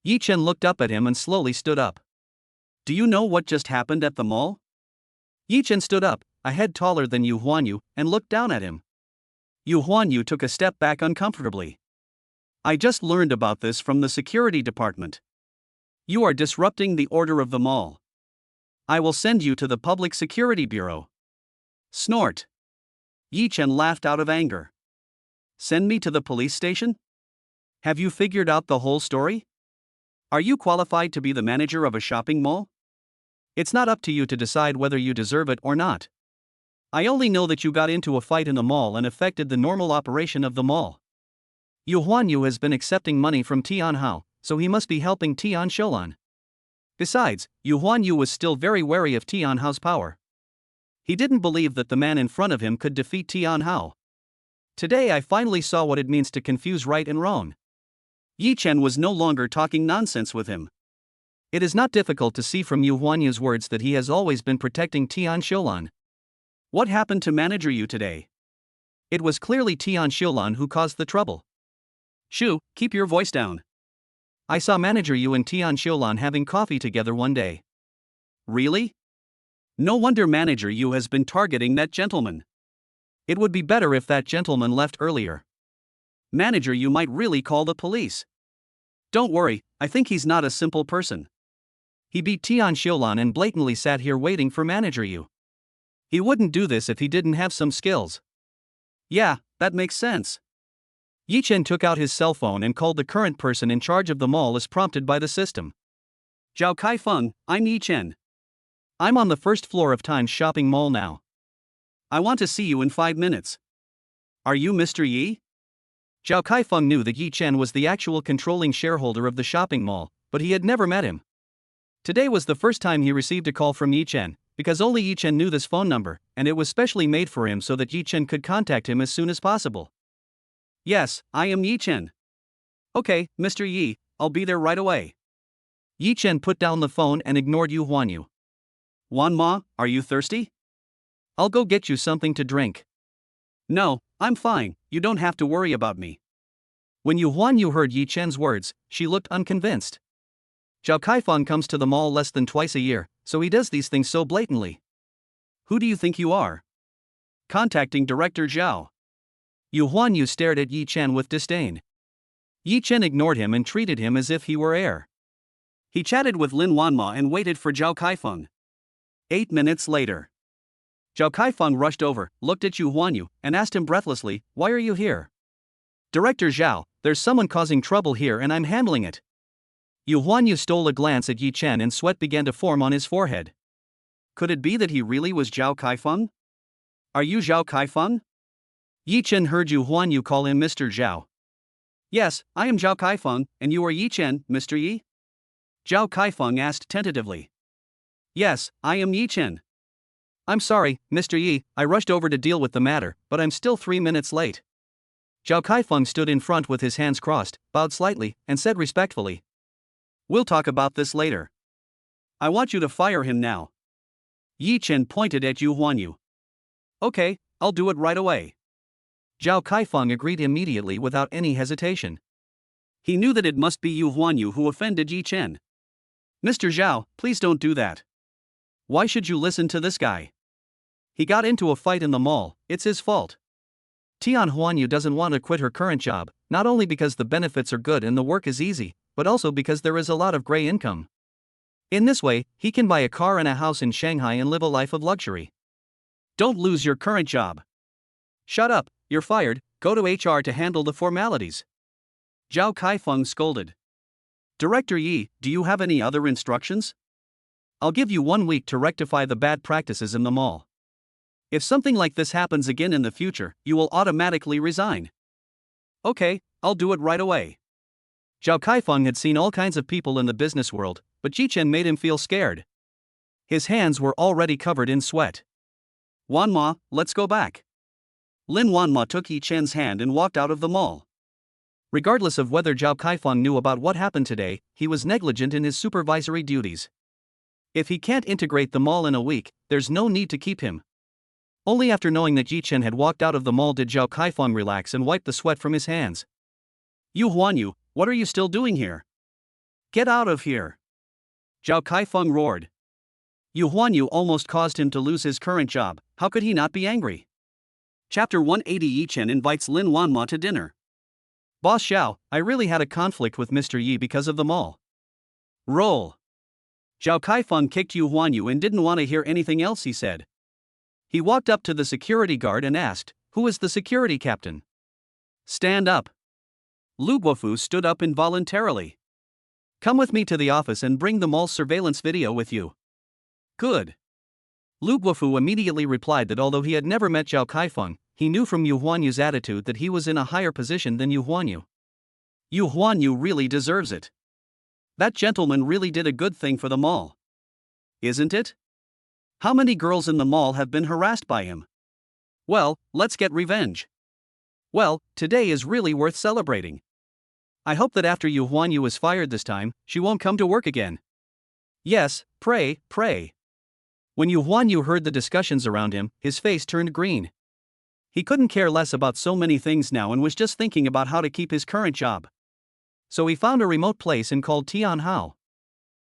Yi Chen looked up at him and slowly stood up. "Do you know what just happened at the mall?" Yi Chen stood up, a head taller than Yu Huanyu, and looked down at him. Yu Huanyu took a step back uncomfortably. "I just learned about this from the security department. You are disrupting the order of the mall. I will send you to the Public Security Bureau." Snort. Yi Chen laughed out of anger. "Send me to the police station? Have you figured out the whole story? Are you qualified to be the manager of a shopping mall? It's not up to you to decide whether you deserve it or not. I only know that you got into a fight in the mall and affected the normal operation of the mall. Yu Huanyu has been accepting money from Tian Hao, so he must be helping Tian Shoulan. Besides, Yu Huanyu was still very wary of Tian Hao's power. He didn't believe that the man in front of him could defeat Tian Hao. Today I finally saw what it means to confuse right and wrong. Yi Chen was no longer talking nonsense with him. It is not difficult to see from Yu Huanyu's words that he has always been protecting Tian Shoulan. What happened to manager Yu today? It was clearly Tian Shoulan who caused the trouble. Shu, keep your voice down. I saw manager Yu and Tian Shoulan having coffee together one day. Really? No wonder manager Yu has been targeting that gentleman. It would be better if that gentleman left earlier. Manager Yu might really call the police. Don't worry, I think he's not a simple person. He beat Tian Shoulan and blatantly sat here waiting for manager Yu. He wouldn't do this if he didn't have some skills. Yeah, that makes sense. Yi Chen took out his cell phone and called the current person in charge of the mall as prompted by the system. Zhao Kaifeng, I'm Yi Chen. I'm on the first floor of Tian's shopping mall now. I want to see you in 5 minutes. Are you Mr. Yi? Zhao Kaifeng knew that Yi Chen was the actual controlling shareholder of the shopping mall, but he had never met him. Today was the first time he received a call from Yi Chen, because only Yi Chen knew this phone number, and it was specially made for him so that Yi Chen could contact him as soon as possible. Yes, I am Yi Chen. Okay, Mr. Yi, I'll be there right away. Yi Chen put down the phone and ignored Yu Huanyu. Wan Ma, are you thirsty? I'll go get you something to drink. No, I'm fine, you don't have to worry about me. When Yu Huanyu heard Yi Chen's words, she looked unconvinced. Zhao Kaifeng comes to the mall less than twice a year, so he does these things so blatantly. Who do you think you are? Contacting Director Zhao. Yu Huanyu stared at Yi Chen with disdain. Yi Chen ignored him and treated him as if he were air. He chatted with Lin Wanma and waited for Zhao Kaifeng. 8 minutes later. Zhao Kaifeng rushed over, looked at Yu Huanyu, and asked him breathlessly, "Why are you here?" "Director Zhao, there's someone causing trouble here and I'm handling it." Yu Huanyu stole a glance at Yi Chen and sweat began to form on his forehead. Could it be that he really was Zhao Kaifeng? Are you Zhao Kaifeng? Yi Chen heard Yu Huanyu call him Mr. Zhao. Yes, I am Zhao Kaifeng, and you are Yi Chen, Mr. Yi? Zhao Kaifeng asked tentatively. Yes, I am Yi Chen. I'm sorry, Mr. Yi, I rushed over to deal with the matter, but I'm still 3 minutes late. Zhao Kaifeng stood in front with his hands crossed, bowed slightly, and said respectfully. We'll talk about this later. I want you to fire him now. Yi Chen pointed at Yu Huanyu. Okay, I'll do it right away. Zhao Kaifeng agreed immediately without any hesitation. He knew that it must be Yu Huanyu who offended Yi Chen. Mr. Zhao, please don't do that. Why should you listen to this guy? He got into a fight in the mall, it's his fault. Tian Huanyu doesn't want to quit her current job, not only because the benefits are good and the work is easy, but also because there is a lot of gray income. In this way, he can buy a car and a house in Shanghai and live a life of luxury. Don't lose your current job. Shut up, you're fired, go to HR to handle the formalities. Zhao Kaifeng scolded. Director Yi, do you have any other instructions? I'll give you 1 week to rectify the bad practices in the mall. If something like this happens again in the future, you will automatically resign. Okay, I'll do it right away. Zhao Kaifeng had seen all kinds of people in the business world, but Yi Chen made him feel scared. His hands were already covered in sweat. Wanma, let's go back. Lin Wanma took Yi Chen's hand and walked out of the mall. Regardless of whether Zhao Kaifeng knew about what happened today, he was negligent in his supervisory duties. If he can't integrate the mall in a week, there's no need to keep him. Only after knowing that Yi Chen had walked out of the mall did Zhao Kaifeng relax and wipe the sweat from his hands. Yu Huanyu, what are you still doing here? Get out of here! Zhao Kaifeng roared. Yu Huanyu almost caused him to lose his current job. How could he not be angry? Chapter 180. Yi Chen invites Lin Wanma to dinner. Boss Xiao, I really had a conflict with Mr. Yi because of the mall. Roll. Zhao Kaifeng kicked Yu Huanyu and didn't want to hear anything else he said. He walked up to the security guard and asked, "Who is the security captain?" "Stand up." Lu Guofu stood up involuntarily. "Come with me to the office and bring the mall's surveillance video with you." "Good." Lu Guofu immediately replied that although he had never met Zhao Kaifeng, he knew from Yu Huanyu's attitude that he was in a higher position than Yu Huanyu. Yu Huanyu really deserves it. That gentleman really did a good thing for the mall. Isn't it? How many girls in the mall have been harassed by him? Well, let's get revenge. Well, today is really worth celebrating. I hope that after Yu Huanyu is fired this time, she won't come to work again. Yes, pray, pray. When Yu Huanyu heard the discussions around him, his face turned green. He couldn't care less about so many things now and was just thinking about how to keep his current job. So he found a remote place and called Tian Hao.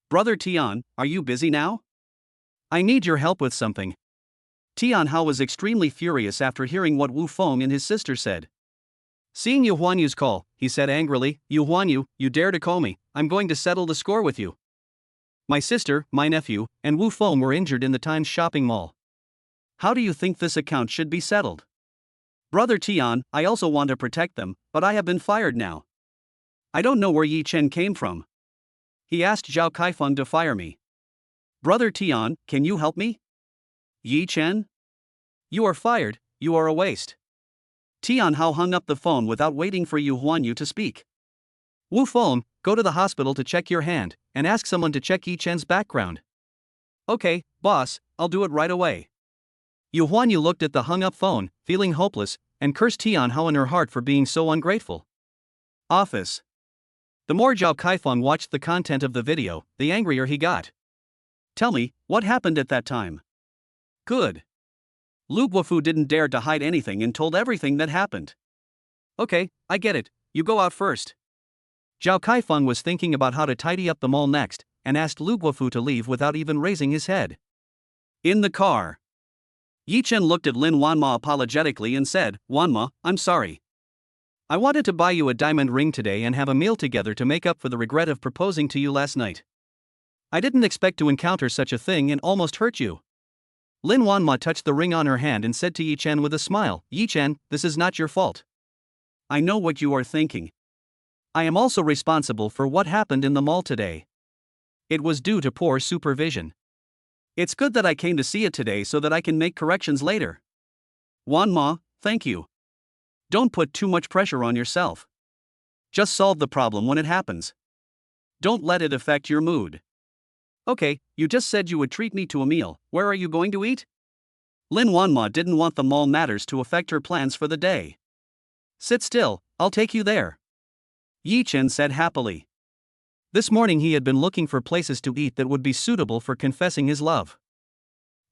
"Brother Tian, are you busy now? I need your help with something." Tian Hao was extremely furious after hearing what Wu Feng and his sister said. Seeing Yu Huanyu's call, he said angrily, "Yu Huanyu, you dare to call me, I'm going to settle the score with you. My sister, my nephew, and Wu Feng were injured in the Times shopping mall. How do you think this account should be settled? Brother Tian, I also want to protect them, but I have been fired now. I don't know where Yi Chen came from. He asked Zhao Kaifeng to fire me. Brother Tian, can you help me? Yi Chen? You are fired, you are a waste." Tian Hao hung up the phone without waiting for Yu Huanyu to speak. "Wu Feng, go to the hospital to check your hand, and ask someone to check Yi Chen's background." "Okay, boss, I'll do it right away." Yu Huanyu looked at the hung-up phone, feeling hopeless, and cursed Tian Hao in her heart for being so ungrateful. Office. The more Zhao Kaifeng watched the content of the video, the angrier he got. "Tell me, what happened at that time?" "Good." Lu Guofu didn't dare to hide anything and told everything that happened. "Okay, I get it, you go out first." Zhao Kaifeng was thinking about how to tidy up the mall next, and asked Lu Guofu to leave without even raising his head. In the car. Yi Chen looked at Lin Wanma apologetically and said, "Wanma, I'm sorry. I wanted to buy you a diamond ring today and have a meal together to make up for the regret of proposing to you last night. I didn't expect to encounter such a thing and almost hurt you." Lin Wanma touched the ring on her hand and said to Yi Chen with a smile, "Yi Chen, this is not your fault. I know what you are thinking. I am also responsible for what happened in the mall today. It was due to poor supervision. It's good that I came to see it today so that I can make corrections later. Wanma, thank you. Don't put too much pressure on yourself. Just solve the problem when it happens. Don't let it affect your mood. Okay, you just said you would treat me to a meal, where are you going to eat?" Lin Wanma didn't want the mall matters to affect her plans for the day. "Sit still, I'll take you there," Yi Chen said happily. This morning he had been looking for places to eat that would be suitable for confessing his love.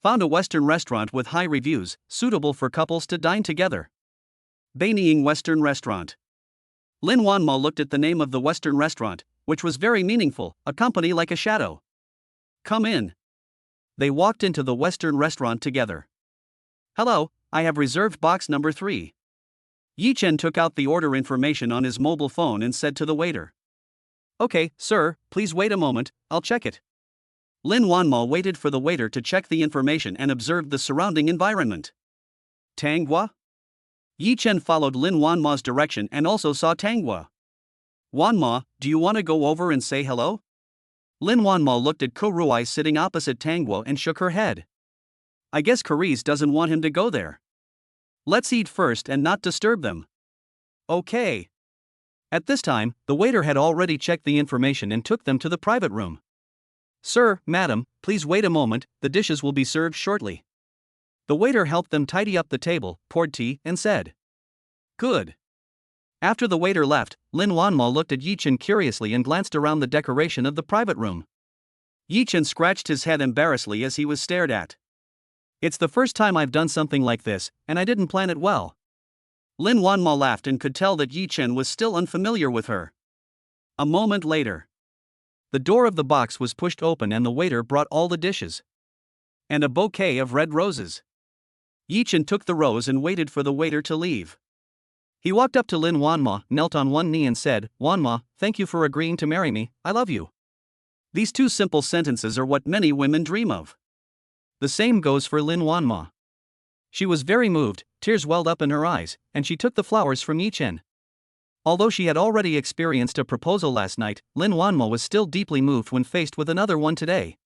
Found a Western restaurant with high reviews, suitable for couples to dine together. Beining Western Restaurant. Lin Wanma looked at the name of the Western restaurant, which was very meaningful, a company like a shadow. "Come in." They walked into the Western restaurant together. "Hello, I have reserved box number 3. Yi Chen took out the order information on his mobile phone and said to the waiter. "Okay, sir, please wait a moment, I'll check it." Lin Wanma waited for the waiter to check the information and observed the surrounding environment. Tanghua? Yi Chen followed Lin Wanma's direction and also saw Tanghua. "Wanma, do you want to go over and say hello?" Lin Wanma looked at Ko Ruai sitting opposite Tanghua and shook her head. "I guess Carice doesn't want him to go there. Let's eat first and not disturb them." "Okay." At this time, the waiter had already checked the information and took them to the private room. "Sir, madam, please wait a moment, the dishes will be served shortly." The waiter helped them tidy up the table, poured tea, and said, "Good." After the waiter left, Lin Wanma looked at Yi Chen curiously and glanced around the decoration of the private room. Yi Chen scratched his head embarrassedly as he was stared at. It's the first time I've done something like this, and I didn't plan it well. Lin Wanma laughed and could tell that Yi Chen was still unfamiliar with her. A moment later, the door of the box was pushed open and the waiter brought all the dishes. And a bouquet of red roses. Yi Chen took the rose and waited for the waiter to leave. He walked up to Lin Wanma, knelt on one knee and said, "Wanma, thank you for agreeing to marry me, I love you." These two simple sentences are what many women dream of. The same goes for Lin Wanma. She was very moved, tears welled up in her eyes, and she took the flowers from Yi Chen. Although she had already experienced a proposal last night, Lin Wanma was still deeply moved when faced with another one today.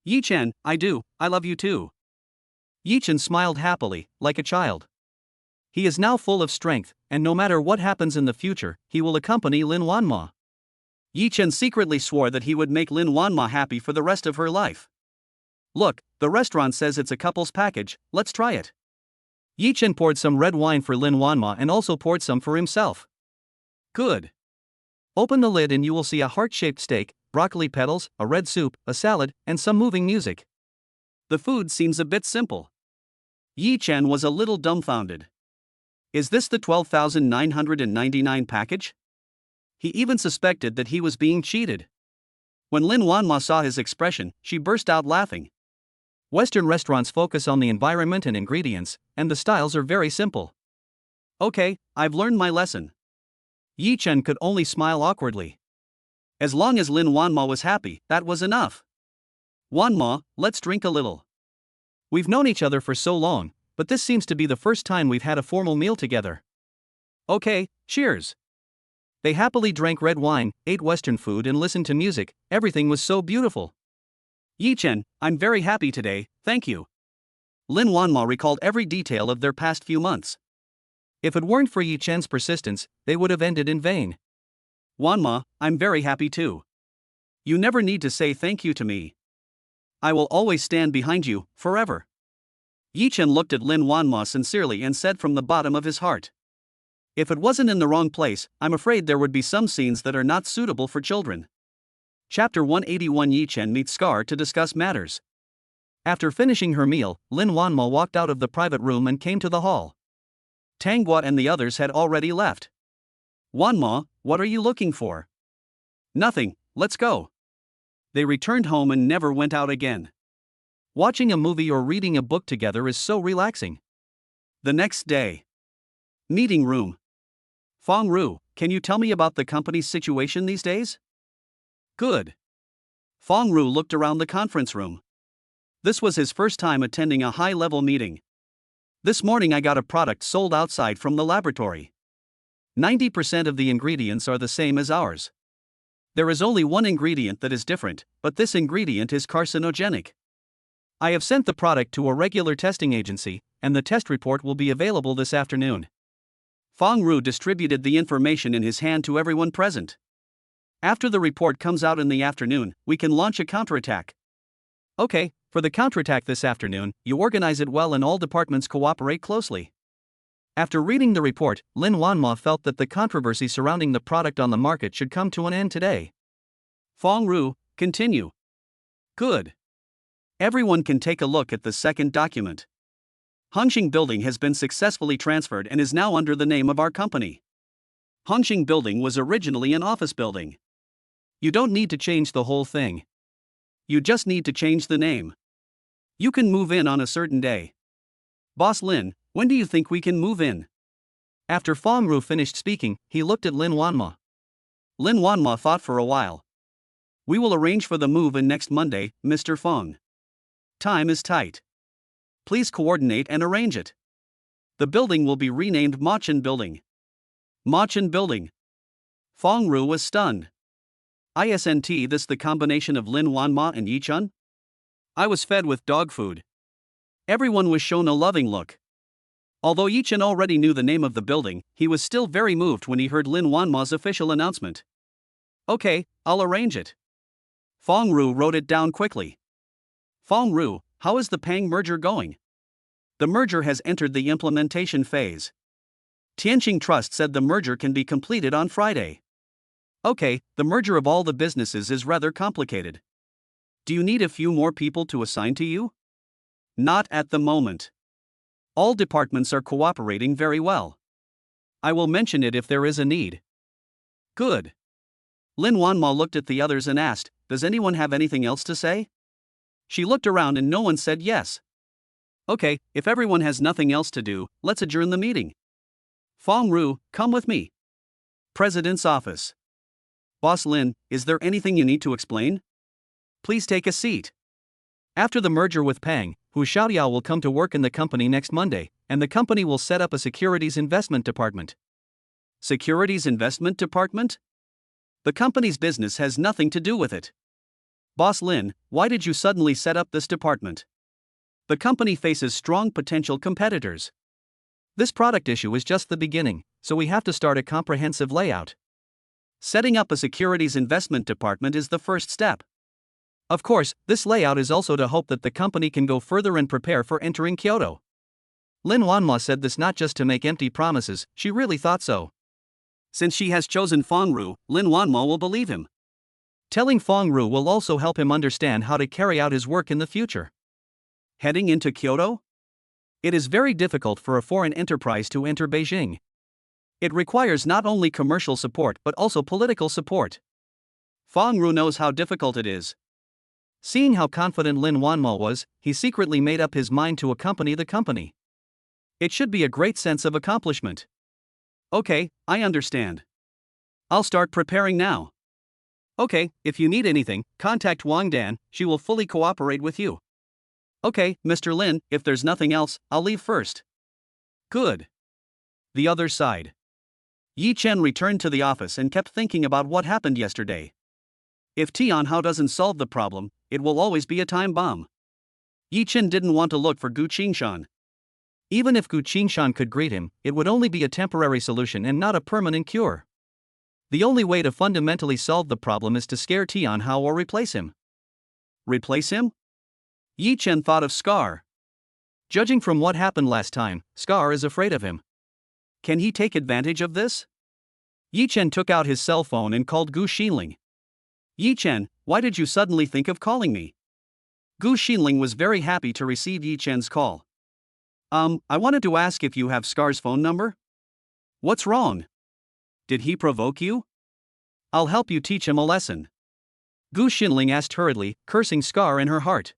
"Yi Chen, I love you too." Yi Chen smiled happily, like a child. He is now full of strength, and no matter what happens in the future, he will accompany Lin Wanma. Yi Chen secretly swore that he would make Lin Wanma happy for the rest of her life. "Look, the restaurant says it's a couple's package, let's try it." Yi Chen poured some red wine for Lin Wanma and also poured some for himself. "Good. Open the lid and you will see a heart-shaped steak, broccoli petals, a red soup, a salad, and some moving music. The food seems a bit simple." Yi Chen was a little dumbfounded. Is this the 12,999 package? He even suspected that he was being cheated. When Lin Wanma saw his expression, she burst out laughing. Western restaurants focus on the environment and ingredients, and the styles are very simple. "Okay, I've learned my lesson." Yi Chen could only smile awkwardly. As long as Lin Wanma was happy, that was enough. "Wanma, let's drink a little. We've known each other for so long, but this seems to be the first time we've had a formal meal together." "Okay, cheers." They happily drank red wine, ate Western food and listened to music. Everything was so beautiful. "Yi Chen, I'm very happy today, thank you." Lin Wanma recalled every detail of their past few months. If it weren't for Yi Chen's persistence, they would have ended in vain. "Wanma, I'm very happy too. You never need to say thank you to me. I will always stand behind you, forever." Yi Chen looked at Lin Wanma sincerely and said from the bottom of his heart, "If it wasn't in the wrong place, I'm afraid there would be some scenes that are not suitable for children." Chapter 181. Yi Chen meets Scar to discuss matters. After finishing her meal, Lin Wanma walked out of the private room and came to the hall. Tanguat and the others had already left. "Wanma, what are you looking for?" "Nothing, let's go." They returned home and never went out again. Watching a movie or reading a book together is so relaxing. The next day. Meeting room. "Fong Ru, can you tell me about the company's situation these days?" "Good." Fong Ru looked around the conference room. This was his first time attending a high-level meeting. "This morning I got a product sold outside from the laboratory. 90% of the ingredients are the same as ours. There is only one ingredient that is different, but this ingredient is carcinogenic. I have sent the product to a regular testing agency, and the test report will be available this afternoon." Fong Ru distributed the information in his hand to everyone present. "After the report comes out in the afternoon, we can launch a counterattack." "Okay, for the counterattack this afternoon, you organize it well and all departments cooperate closely." After reading the report, Lin Wanma felt that the controversy surrounding the product on the market should come to an end today. Fong Ru, continue. "Good. Everyone can take a look at the second document. Hongxing Building has been successfully transferred and is now under the name of our company. Hongxing Building was originally an office building. You don't need to change the whole thing. You just need to change the name. You can move in on a certain day." "Boss Lin, when do you think we can move in?" After Fong Ru finished speaking, he looked at Lin Wanma. Lin Wanma thought for a while. "We will arrange for the move in next Monday, Mr. Fong. Time is tight. Please coordinate and arrange it. The building will be renamed Machen Building." "Machen Building." Fong Ru was stunned. Isn't this the combination of Lin Wanma and Yi Chen? I was fed with dog food. Everyone was shown a loving look. Although Yi Chen already knew the name of the building, he was still very moved when he heard Lin Wanma's official announcement. "Okay, I'll arrange it." Fong Ru wrote it down quickly. "Fong Ru, how is the Pang merger going?" "The merger has entered the implementation phase. Tianqing Trust said the merger can be completed on Friday. Okay, the merger of all the businesses is rather complicated. Do you need a few more people to assign to you? Not at the moment. All departments are cooperating very well. I will mention it if there is a need. Good. Lin Wanma looked at the others and asked, "Does anyone have anything else to say?" She looked around and no one said yes. Okay, if everyone has nothing else to do, let's adjourn the meeting. Fong Ru, come with me. President's office. Boss Lin, is there anything you need to explain? Please take a seat. After the merger with Pang, Hu Xiaoyao will come to work in the company next Monday, and the company will set up a securities investment department. Securities investment department? The company's business has nothing to do with it. Boss Lin, why did you suddenly set up this department? The company faces strong potential competitors. This product issue is just the beginning, so we have to start a comprehensive layout. Setting up a securities investment department is the first step. Of course, this layout is also to hope that the company can go further and prepare for entering Kyoto. Lin Wanma said this not just to make empty promises, she really thought so. Since she has chosen Fong Ru, Lin Wanma will believe him. Telling Fong Ru will also help him understand how to carry out his work in the future. Heading into Kyoto? It is very difficult for a foreign enterprise to enter Beijing. It requires not only commercial support but also political support. Fong Ru knows how difficult it is. Seeing how confident Lin Wanma was, he secretly made up his mind to accompany the company. It should be a great sense of accomplishment. Okay, I understand. I'll start preparing now. Okay, if you need anything, contact Wang Dan, she will fully cooperate with you. Okay, Mr. Lin, if there's nothing else, I'll leave first. Good. The other side. Yi Chen returned to the office and kept thinking about what happened yesterday. If Tianhao doesn't solve the problem, it will always be a time bomb. Yi Chen didn't want to look for Gu Qingshan. Even if Gu Qingshan could greet him, it would only be a temporary solution and not a permanent cure. The only way to fundamentally solve the problem is to scare Tianhao or replace him. Replace him? Yi Chen thought of Scar. Judging from what happened last time, Scar is afraid of him. Can he take advantage of this? Yi Chen took out his cell phone and called Gu Xinling. Yi Chen, why did you suddenly think of calling me? Gu Xinling was very happy to receive Yi Chen's call. I wanted to ask if you have Scar's phone number? What's wrong? Did he provoke you? I'll help you teach him a lesson. Gu Xinling asked hurriedly, cursing Scar in her heart.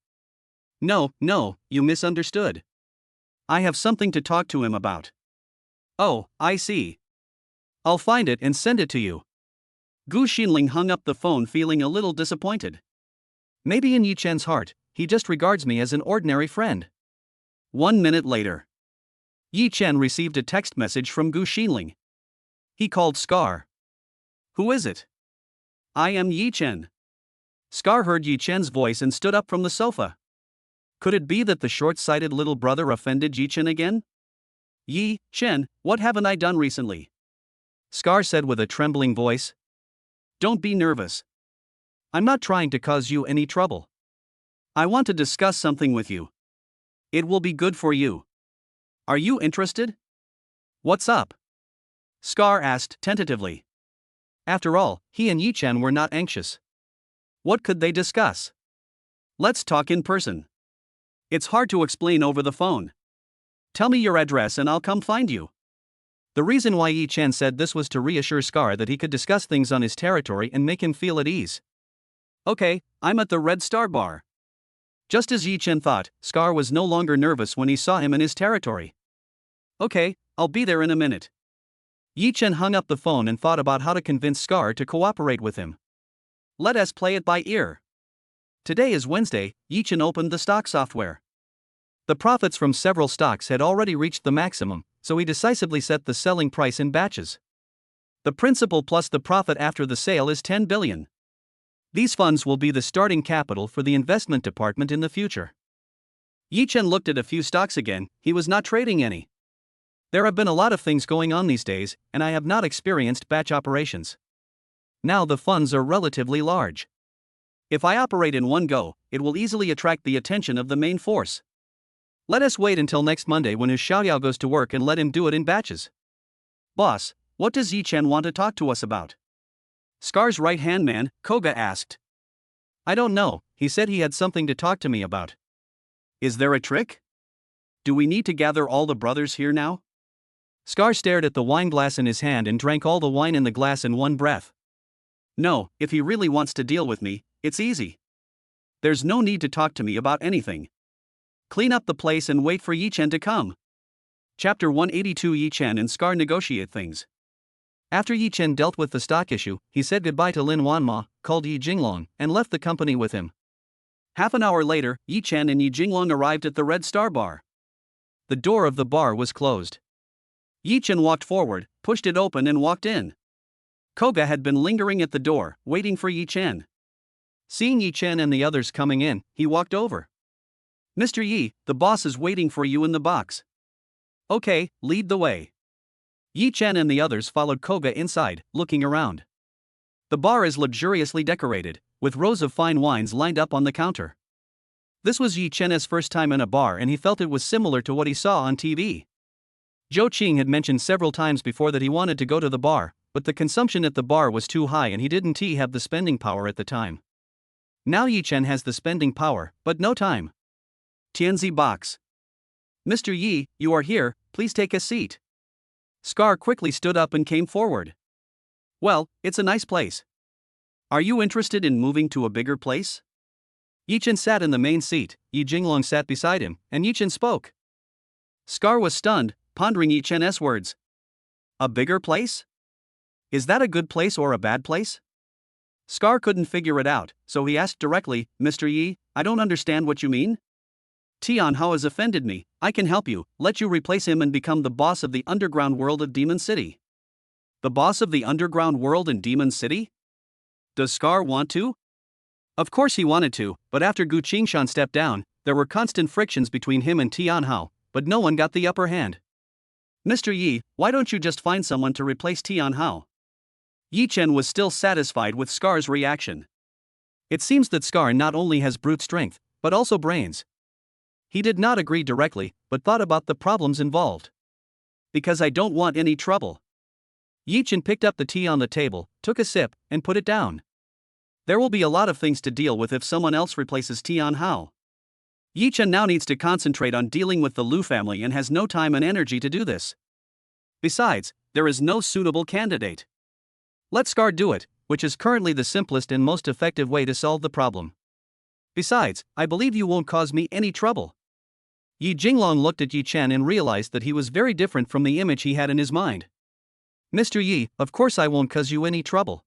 No, you misunderstood. I have something to talk to him about. Oh, I see. I'll find it and send it to you. Gu Xinling hung up the phone feeling a little disappointed. Maybe in Yi Chen's heart, he just regards me as an ordinary friend. 1 minute later. Yi Chen received a text message from Gu Xinling. He called Scar. Who is it? I am Yi Chen. Scar heard Yi Chen's voice and stood up from the sofa. Could it be that the short-sighted little brother offended Yi Chen again? Yi Chen, what haven't I done recently? Scar said with a trembling voice. Don't be nervous. I'm not trying to cause you any trouble. I want to discuss something with you. It will be good for you. Are you interested? What's up? Scar asked tentatively. After all, he and Yi Chen were not anxious. What could they discuss? Let's talk in person. It's hard to explain over the phone. Tell me your address and I'll come find you. The reason why Yi Chen said this was to reassure Scar that he could discuss things on his territory and make him feel at ease. Okay, I'm at the Red Star Bar. Just as Yi Chen thought, Scar was no longer nervous when he saw him in his territory. Okay, I'll be there in a minute. Yi Chen hung up the phone and thought about how to convince Scar to cooperate with him. Let us play it by ear. Today is Wednesday. Yi Chen opened the stock software. The profits from several stocks had already reached the maximum, so he decisively set the selling price in batches. The principal plus the profit after the sale is 10 billion. These funds will be the starting capital for the investment department in the future. Yi Chen looked at a few stocks again. He was not trading any. There have been a lot of things going on these days, and I have not experienced batch operations. Now the funds are relatively large. If I operate in one go, it will easily attract the attention of the main force. Let us wait until next Monday when Hu Xiaoyao goes to work and let him do it in batches. Boss, what does Yi Chen want to talk to us about? Scar's right-hand man, Koga, asked. I don't know, he said he had something to talk to me about. Is there a trick? Do we need to gather all the brothers here now? Scar stared at the wine glass in his hand and drank all the wine in the glass in one breath. No, if he really wants to deal with me, it's easy. There's no need to talk to me about anything. Clean up the place and wait for Yi Chen to come. Chapter 182. Yi Chen and Scar negotiate things. After Yi Chen dealt with the stock issue, he said goodbye to Lin Wanma, called Yi Jinglong, and left the company with him. Half an hour later, Yi Chen and Yi Jinglong arrived at the Red Star Bar. The door of the bar was closed. Yi Chen walked forward, pushed it open and walked in. Koga had been lingering at the door, waiting for Yi Chen. Seeing Yi Chen and the others coming in, he walked over. Mr. Yi, the boss is waiting for you in the box. Okay, lead the way. Yi Chen and the others followed Koga inside, looking around. The bar is luxuriously decorated, with rows of fine wines lined up on the counter. This was Yi Chen's first time in a bar and he felt it was similar to what he saw on TV. Zhou Qing had mentioned several times before that he wanted to go to the bar, but the consumption at the bar was too high and he didn't have the spending power at the time. Now Yi Chen has the spending power, but no time. Tianzi box. Mr. Yi, you are here, please take a seat. Scar quickly stood up and came forward. Well, it's a nice place. Are you interested in moving to a bigger place? Yi Chen sat in the main seat, Yi Jinglong sat beside him, and Yi Chen spoke. Scar was stunned, pondering Yi Chen's words. A bigger place? Is that a good place or a bad place? Scar couldn't figure it out, so he asked directly, Mr. Yi, I don't understand what you mean. Tian Hao has offended me, I can help you, let you replace him and become the boss of the underground world of Demon City. The boss of the underground world in Demon City? Does Scar want to? Of course he wanted to, but after Gu Qingshan stepped down, there were constant frictions between him and Tian Hao, but no one got the upper hand. Mr. Yi, why don't you just find someone to replace Tian Hao? Yi Chen was still satisfied with Scar's reaction. It seems that Scar not only has brute strength, but also brains. He did not agree directly, but thought about the problems involved. Because I don't want any trouble. Yi Chen picked up the tea on the table, took a sip, and put it down. There will be a lot of things to deal with if someone else replaces Tian Hao. Yi Chen now needs to concentrate on dealing with the Lu family and has no time and energy to do this. Besides, there is no suitable candidate. Let Scar do it, which is currently the simplest and most effective way to solve the problem. Besides, I believe you won't cause me any trouble. Yi Jinglong looked at Yi Chen and realized that he was very different from the image he had in his mind. Mr. Yi, of course I won't cause you any trouble.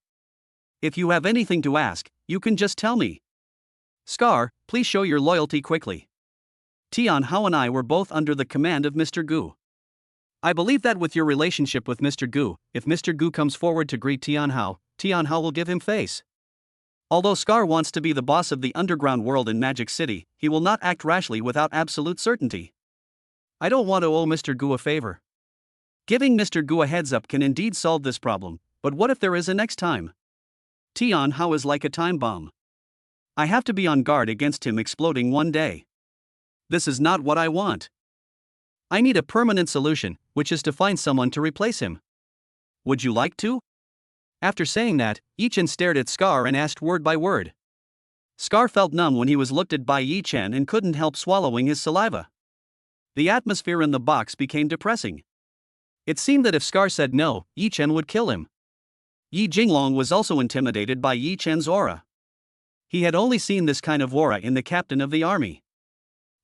If you have anything to ask, you can just tell me. Scar, please show your loyalty quickly. Tian Hao and I were both under the command of Mr. Gu. I believe that with your relationship with Mr. Gu, if Mr. Gu comes forward to greet Tian Hao will give him face. Although Scar wants to be the boss of the underground world in Magic City, he will not act rashly without absolute certainty. I don't want to owe Mr. Gu a favor. Giving Mr. Gu a heads up can indeed solve this problem, but what if there is a next time? Tian Hao is like a time bomb. I have to be on guard against him exploding one day. This is not what I want. I need a permanent solution, which is to find someone to replace him. Would you like to? After saying that, Yi Chen stared at Scar and asked word by word. Scar felt numb when he was looked at by Yi Chen and couldn't help swallowing his saliva. The atmosphere in the box became depressing. It seemed that if Scar said no, Yi Chen would kill him. Yi Jinglong was also intimidated by Yi Chen's aura. He had only seen this kind of aura in the captain of the army.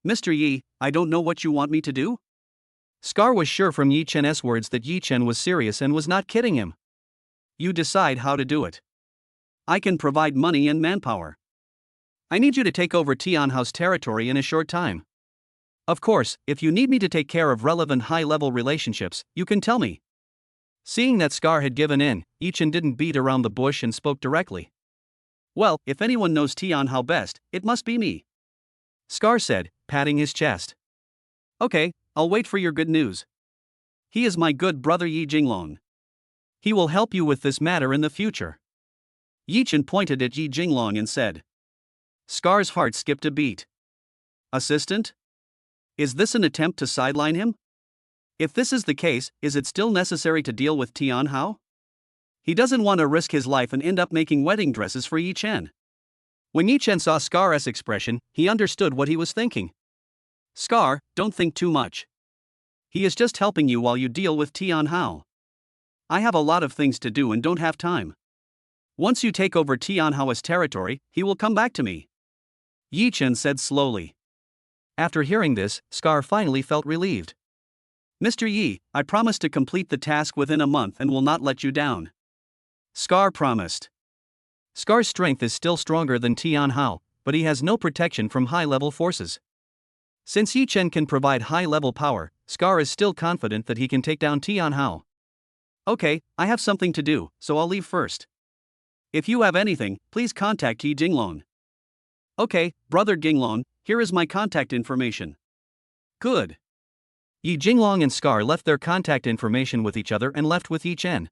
Mr. Yi, I don't know what you want me to do? Scar was sure from Yi Chen's words that Yi Chen was serious and was not kidding him. You decide how to do it. I can provide money and manpower. I need you to take over Tian Hao's territory in a short time. Of course, if you need me to take care of relevant high-level relationships, you can tell me. Seeing that Scar had given in, Yi Chen didn't beat around the bush and spoke directly. Well, if anyone knows Tian Hao best, it must be me. Scar said, patting his chest. Okay, I'll wait for your good news. He is my good brother Yi Jinglong. He will help you with this matter in the future. Yi Chen pointed at Yi Jinglong and said. Scar's heart skipped a beat. Assistant? Is this an attempt to sideline him? If this is the case, is it still necessary to deal with Tian Hao? He doesn't want to risk his life and end up making wedding dresses for Yi Chen. When Yi Chen saw Scar's expression, he understood what he was thinking. Scar, don't think too much. He is just helping you while you deal with Tian Hao. I have a lot of things to do and don't have time. Once you take over Tian Hao's territory, he will come back to me. Yi Chen said slowly. After hearing this, Scar finally felt relieved. Mr. Yi, I promise to complete the task within a month and will not let you down. Scar promised. Scar's strength is still stronger than Tian Hao, but he has no protection from high-level forces. Since Yi Chen can provide high-level power, Scar is still confident that he can take down Tian Hao. Okay, I have something to do, so I'll leave first. If you have anything, please contact Yi Jinglong. Okay, brother Ginglong, here is my contact information. Good. Yi Jinglong and Scar left their contact information with each other and left with Yi Chen.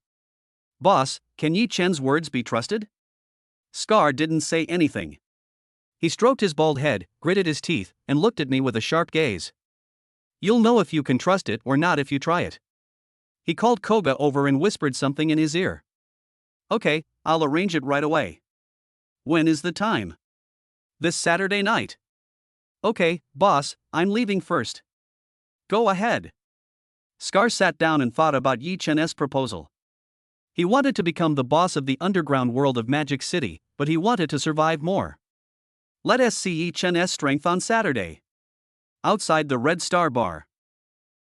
Boss, can Yi Chen's words be trusted? Scar didn't say anything. He stroked his bald head, gritted his teeth, and looked at me with a sharp gaze. You'll know if you can trust it or not if you try it. He called Koga over and whispered something in his ear. Okay, I'll arrange it right away. When is the time? This Saturday night. Okay, boss, I'm leaving first. Go ahead. Scar sat down and thought about Yi Chen's proposal. He wanted to become the boss of the underground world of Magic City, but he wanted to survive more. Let us see Yi Chen's strength on Saturday. Outside the Red Star Bar.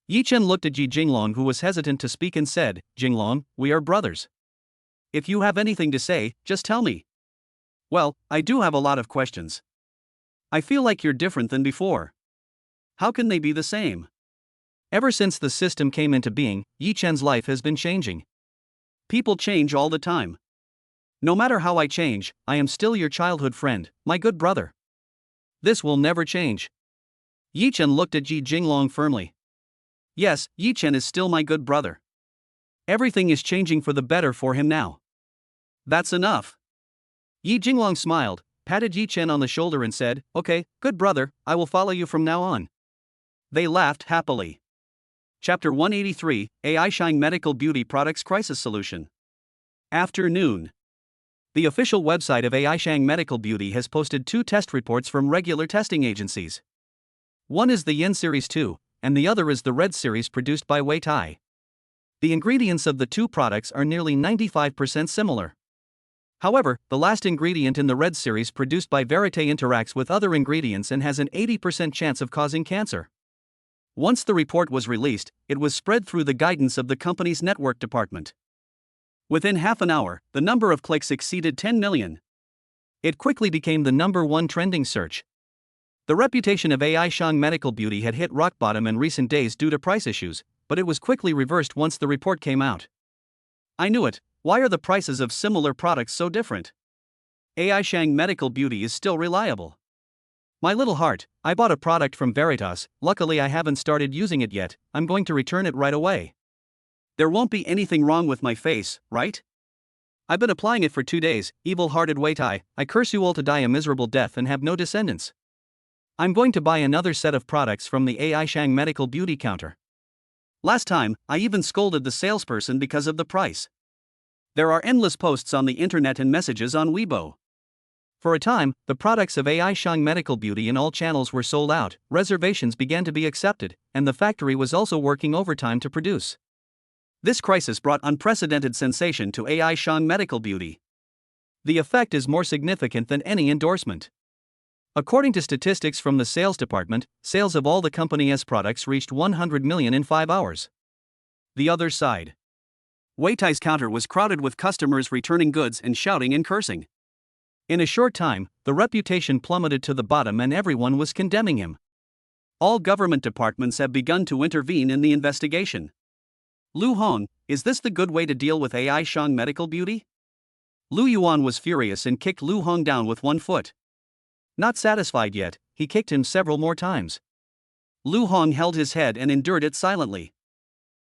Yi Chen looked at Yi Jinglong, who was hesitant to speak, and said, Jinglong, we are brothers. If you have anything to say, just tell me. Well, I do have a lot of questions. I feel like you're different than before. How can they be the same? Ever since the system came into being, Yi Chen's life has been changing. People change all the time. No matter how I change, I am still your childhood friend, my good brother. This will never change. Yi Chen looked at Yi Jinglong firmly. Yes, Yi Chen is still my good brother. Everything is changing for the better for him now. That's enough. Yi Jinglong smiled, patted Yi Chen on the shoulder and said, Okay, good brother, I will follow you from now on. They laughed happily. Chapter 183, AI Shine Medical Beauty Products Crisis Solution. Afternoon. The official website of AI Shang Medical Beauty has posted 2 test reports from regular testing agencies. One is the Yin Series 2, and the other is the Red Series produced by Wei Tai. The ingredients of the 2 products are nearly 95% similar. However, the last ingredient in the Red Series produced by Verite interacts with other ingredients and has an 80% chance of causing cancer. Once the report was released, it was spread through the guidance of the company's network department. Within half an hour, the number of clicks exceeded 10 million. It quickly became the #1 trending search. The reputation of AI Shang Medical Beauty had hit rock bottom in recent days due to price issues, but it was quickly reversed once the report came out. I knew it. Why are the prices of similar products so different? AI Shang Medical Beauty is still reliable. My little heart, I bought a product from Veritas, luckily I haven't started using it yet, I'm going to return it right away. There won't be anything wrong with my face, right? I've been applying it for 2 days, evil-hearted Wei Tai, I curse you all to die a miserable death and have no descendants. I'm going to buy another set of products from the AI Shang Medical Beauty counter. Last time, I even scolded the salesperson because of the price. There are endless posts on the internet and messages on Weibo. For a time, the products of AI Shang Medical Beauty in all channels were sold out, reservations began to be accepted, and the factory was also working overtime to produce. This crisis brought unprecedented sensation to AI Shang Medical Beauty. The effect is more significant than any endorsement. According to statistics from the sales department, sales of all the company's products reached 100 million in 5 hours. The other side. Wei Tai's counter was crowded with customers returning goods and shouting and cursing. In a short time, the reputation plummeted to the bottom and everyone was condemning him. All government departments have begun to intervene in the investigation. Lu Hong, is this the good way to deal with AI Shang Medical Beauty? Lu Yuan was furious and kicked Lu Hong down with 1 foot. Not satisfied yet, he kicked him several more times. Lu Hong held his head and endured it silently.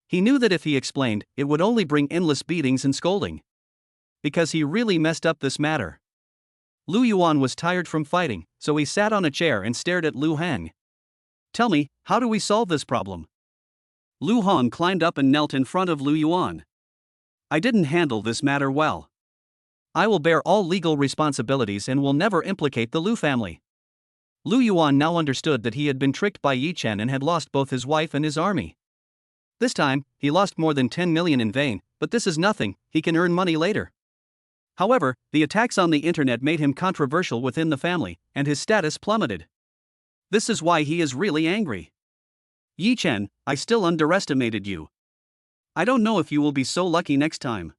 He knew that if he explained, it would only bring endless beatings and scolding. Because he really messed up this matter. Lu Yuan was tired from fighting, so he sat on a chair and stared at Lu Hang. Tell me, how do we solve this problem? Lu Hong climbed up and knelt in front of Lu Yuan. I didn't handle this matter well. I will bear all legal responsibilities and will never implicate the Lu family. Lu Yuan now understood that he had been tricked by Yi Chen and had lost both his wife and his army. This time, he lost more than 10 million in vain, but this is nothing, he can earn money later. However, the attacks on the internet made him controversial within the family, and his status plummeted. This is why he is really angry. Yi Chen, I still underestimated you. I don't know if you will be so lucky next time.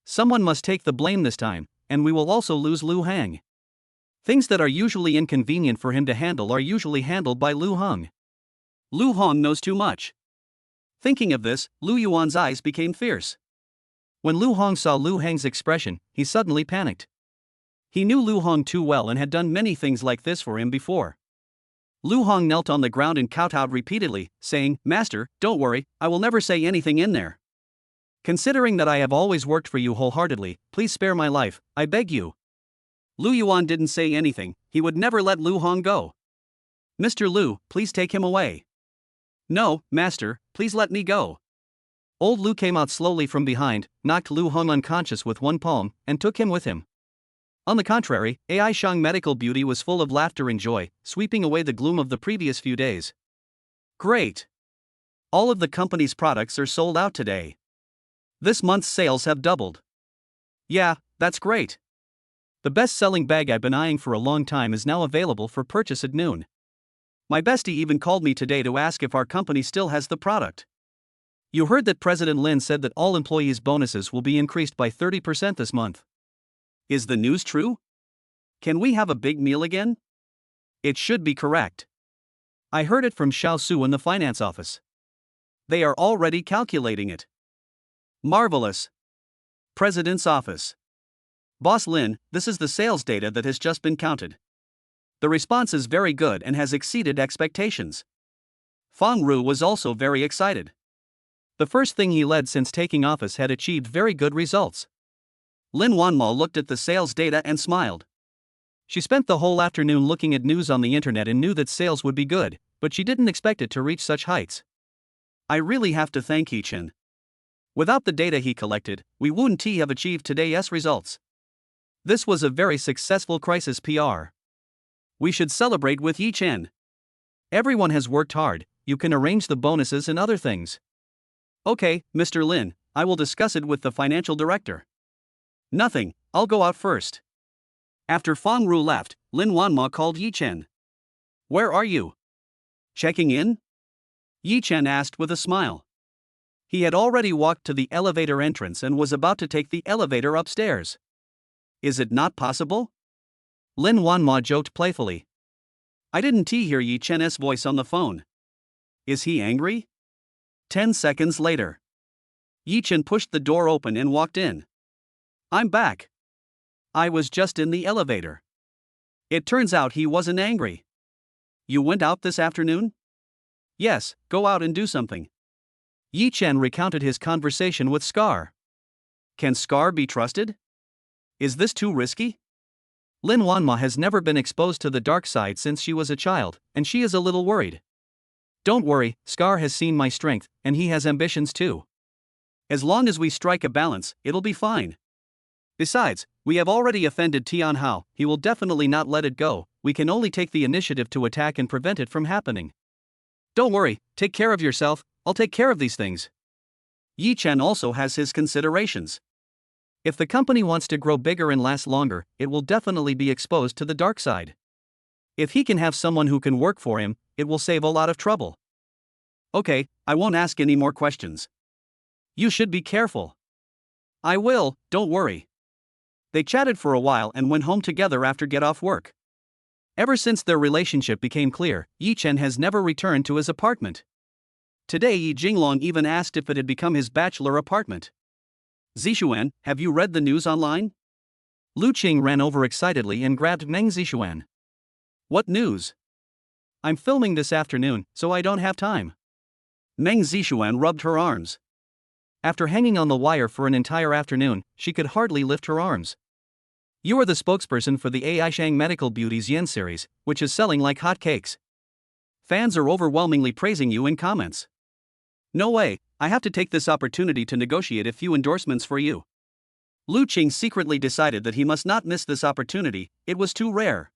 Someone must take the blame this time, and we will also lose Lu Hang. Things that are usually inconvenient for him to handle are usually handled by Lu Hong. Lu Hong knows too much. Thinking of this, Lu Yuan's eyes became fierce. When Lu Hong saw Lu Hang's expression, he suddenly panicked. He knew Lu Hong too well and had done many things like this for him before. Lu Hong knelt on the ground and kowtowed repeatedly, saying, Master, don't worry, I will never say anything in there. Considering that I have always worked for you wholeheartedly, please spare my life, I beg you. Lu Yuan didn't say anything, he would never let Lu Hong go. Mr. Lu, please take him away. No, master, please let me go. Old Lu came out slowly from behind, knocked Lu Hong unconscious with one palm, and took him with him. On the contrary, Ai Shang Medical Beauty was full of laughter and joy, sweeping away the gloom of the previous few days. Great! All of the company's products are sold out today. This month's sales have doubled. Yeah, that's great. The best-selling bag I've been eyeing for a long time is now available for purchase at noon. My bestie even called me today to ask if our company still has the product. You heard that President Lin said that all employees' bonuses will be increased by 30% this month. Is the news true? Can we have a big meal again? It should be correct. I heard it from Xiao Su in the finance office. They are already calculating it. Marvelous. President's office. Boss Lin, this is the sales data that has just been counted. The response is very good and has exceeded expectations. Fang Ru was also very excited. The first thing he led since taking office had achieved very good results. Lin Wanmo looked at the sales data and smiled. She spent the whole afternoon looking at news on the internet and knew that sales would be good, but she didn't expect it to reach such heights. I really have to thank Yi Chen. Without the data he collected, we wouldn't have achieved today's results. This was a very successful crisis PR. We should celebrate with Yi Chen. Everyone has worked hard, you can arrange the bonuses and other things. Okay, Mr. Lin, I will discuss it with the financial director. Nothing, I'll go out first. After Fang Ru left, Lin Wanma called Yi Chen. Where are you? Checking in? Yi Chen asked with a smile. He had already walked to the elevator entrance and was about to take the elevator upstairs. Is it not possible? Lin Wanma joked playfully. I didn't hear Yi Chen's voice on the phone. Is he angry? 10 seconds later. Yi Chen pushed the door open and walked in. I'm back. I was just in the elevator. It turns out he wasn't angry. You went out this afternoon? Yes, go out and do something. Yi Chen recounted his conversation with Scar. Can Scar be trusted? Is this too risky? Lin Wanma has never been exposed to the dark side since she was a child, and she is a little worried. Don't worry, Scar has seen my strength, and he has ambitions too. As long as we strike a balance, it'll be fine. Besides, we have already offended Tian Hao, he will definitely not let it go, we can only take the initiative to attack and prevent it from happening. Don't worry, take care of yourself, I'll take care of these things. Yi Chen also has his considerations. If the company wants to grow bigger and last longer, it will definitely be exposed to the dark side. If he can have someone who can work for him, it will save a lot of trouble. Okay, I won't ask any more questions. You should be careful. I will, don't worry. They chatted for a while and went home together after get off work. Ever since their relationship became clear, Yi Chen has never returned to his apartment. Today Yi Jinglong even asked if it had become his bachelor apartment. Zixuan, have you read the news online? Lu Qing ran over excitedly and grabbed Meng Zixuan. What news? I'm filming this afternoon, so I don't have time. Meng Zixuan rubbed her arms. After hanging on the wire for an entire afternoon, she could hardly lift her arms. You are the spokesperson for the Ai Shang Medical Beauty's Yen series, which is selling like hotcakes. Fans are overwhelmingly praising you in comments. No way, I have to take this opportunity to negotiate a few endorsements for you. Lu Qing secretly decided that he must not miss this opportunity, it was too rare.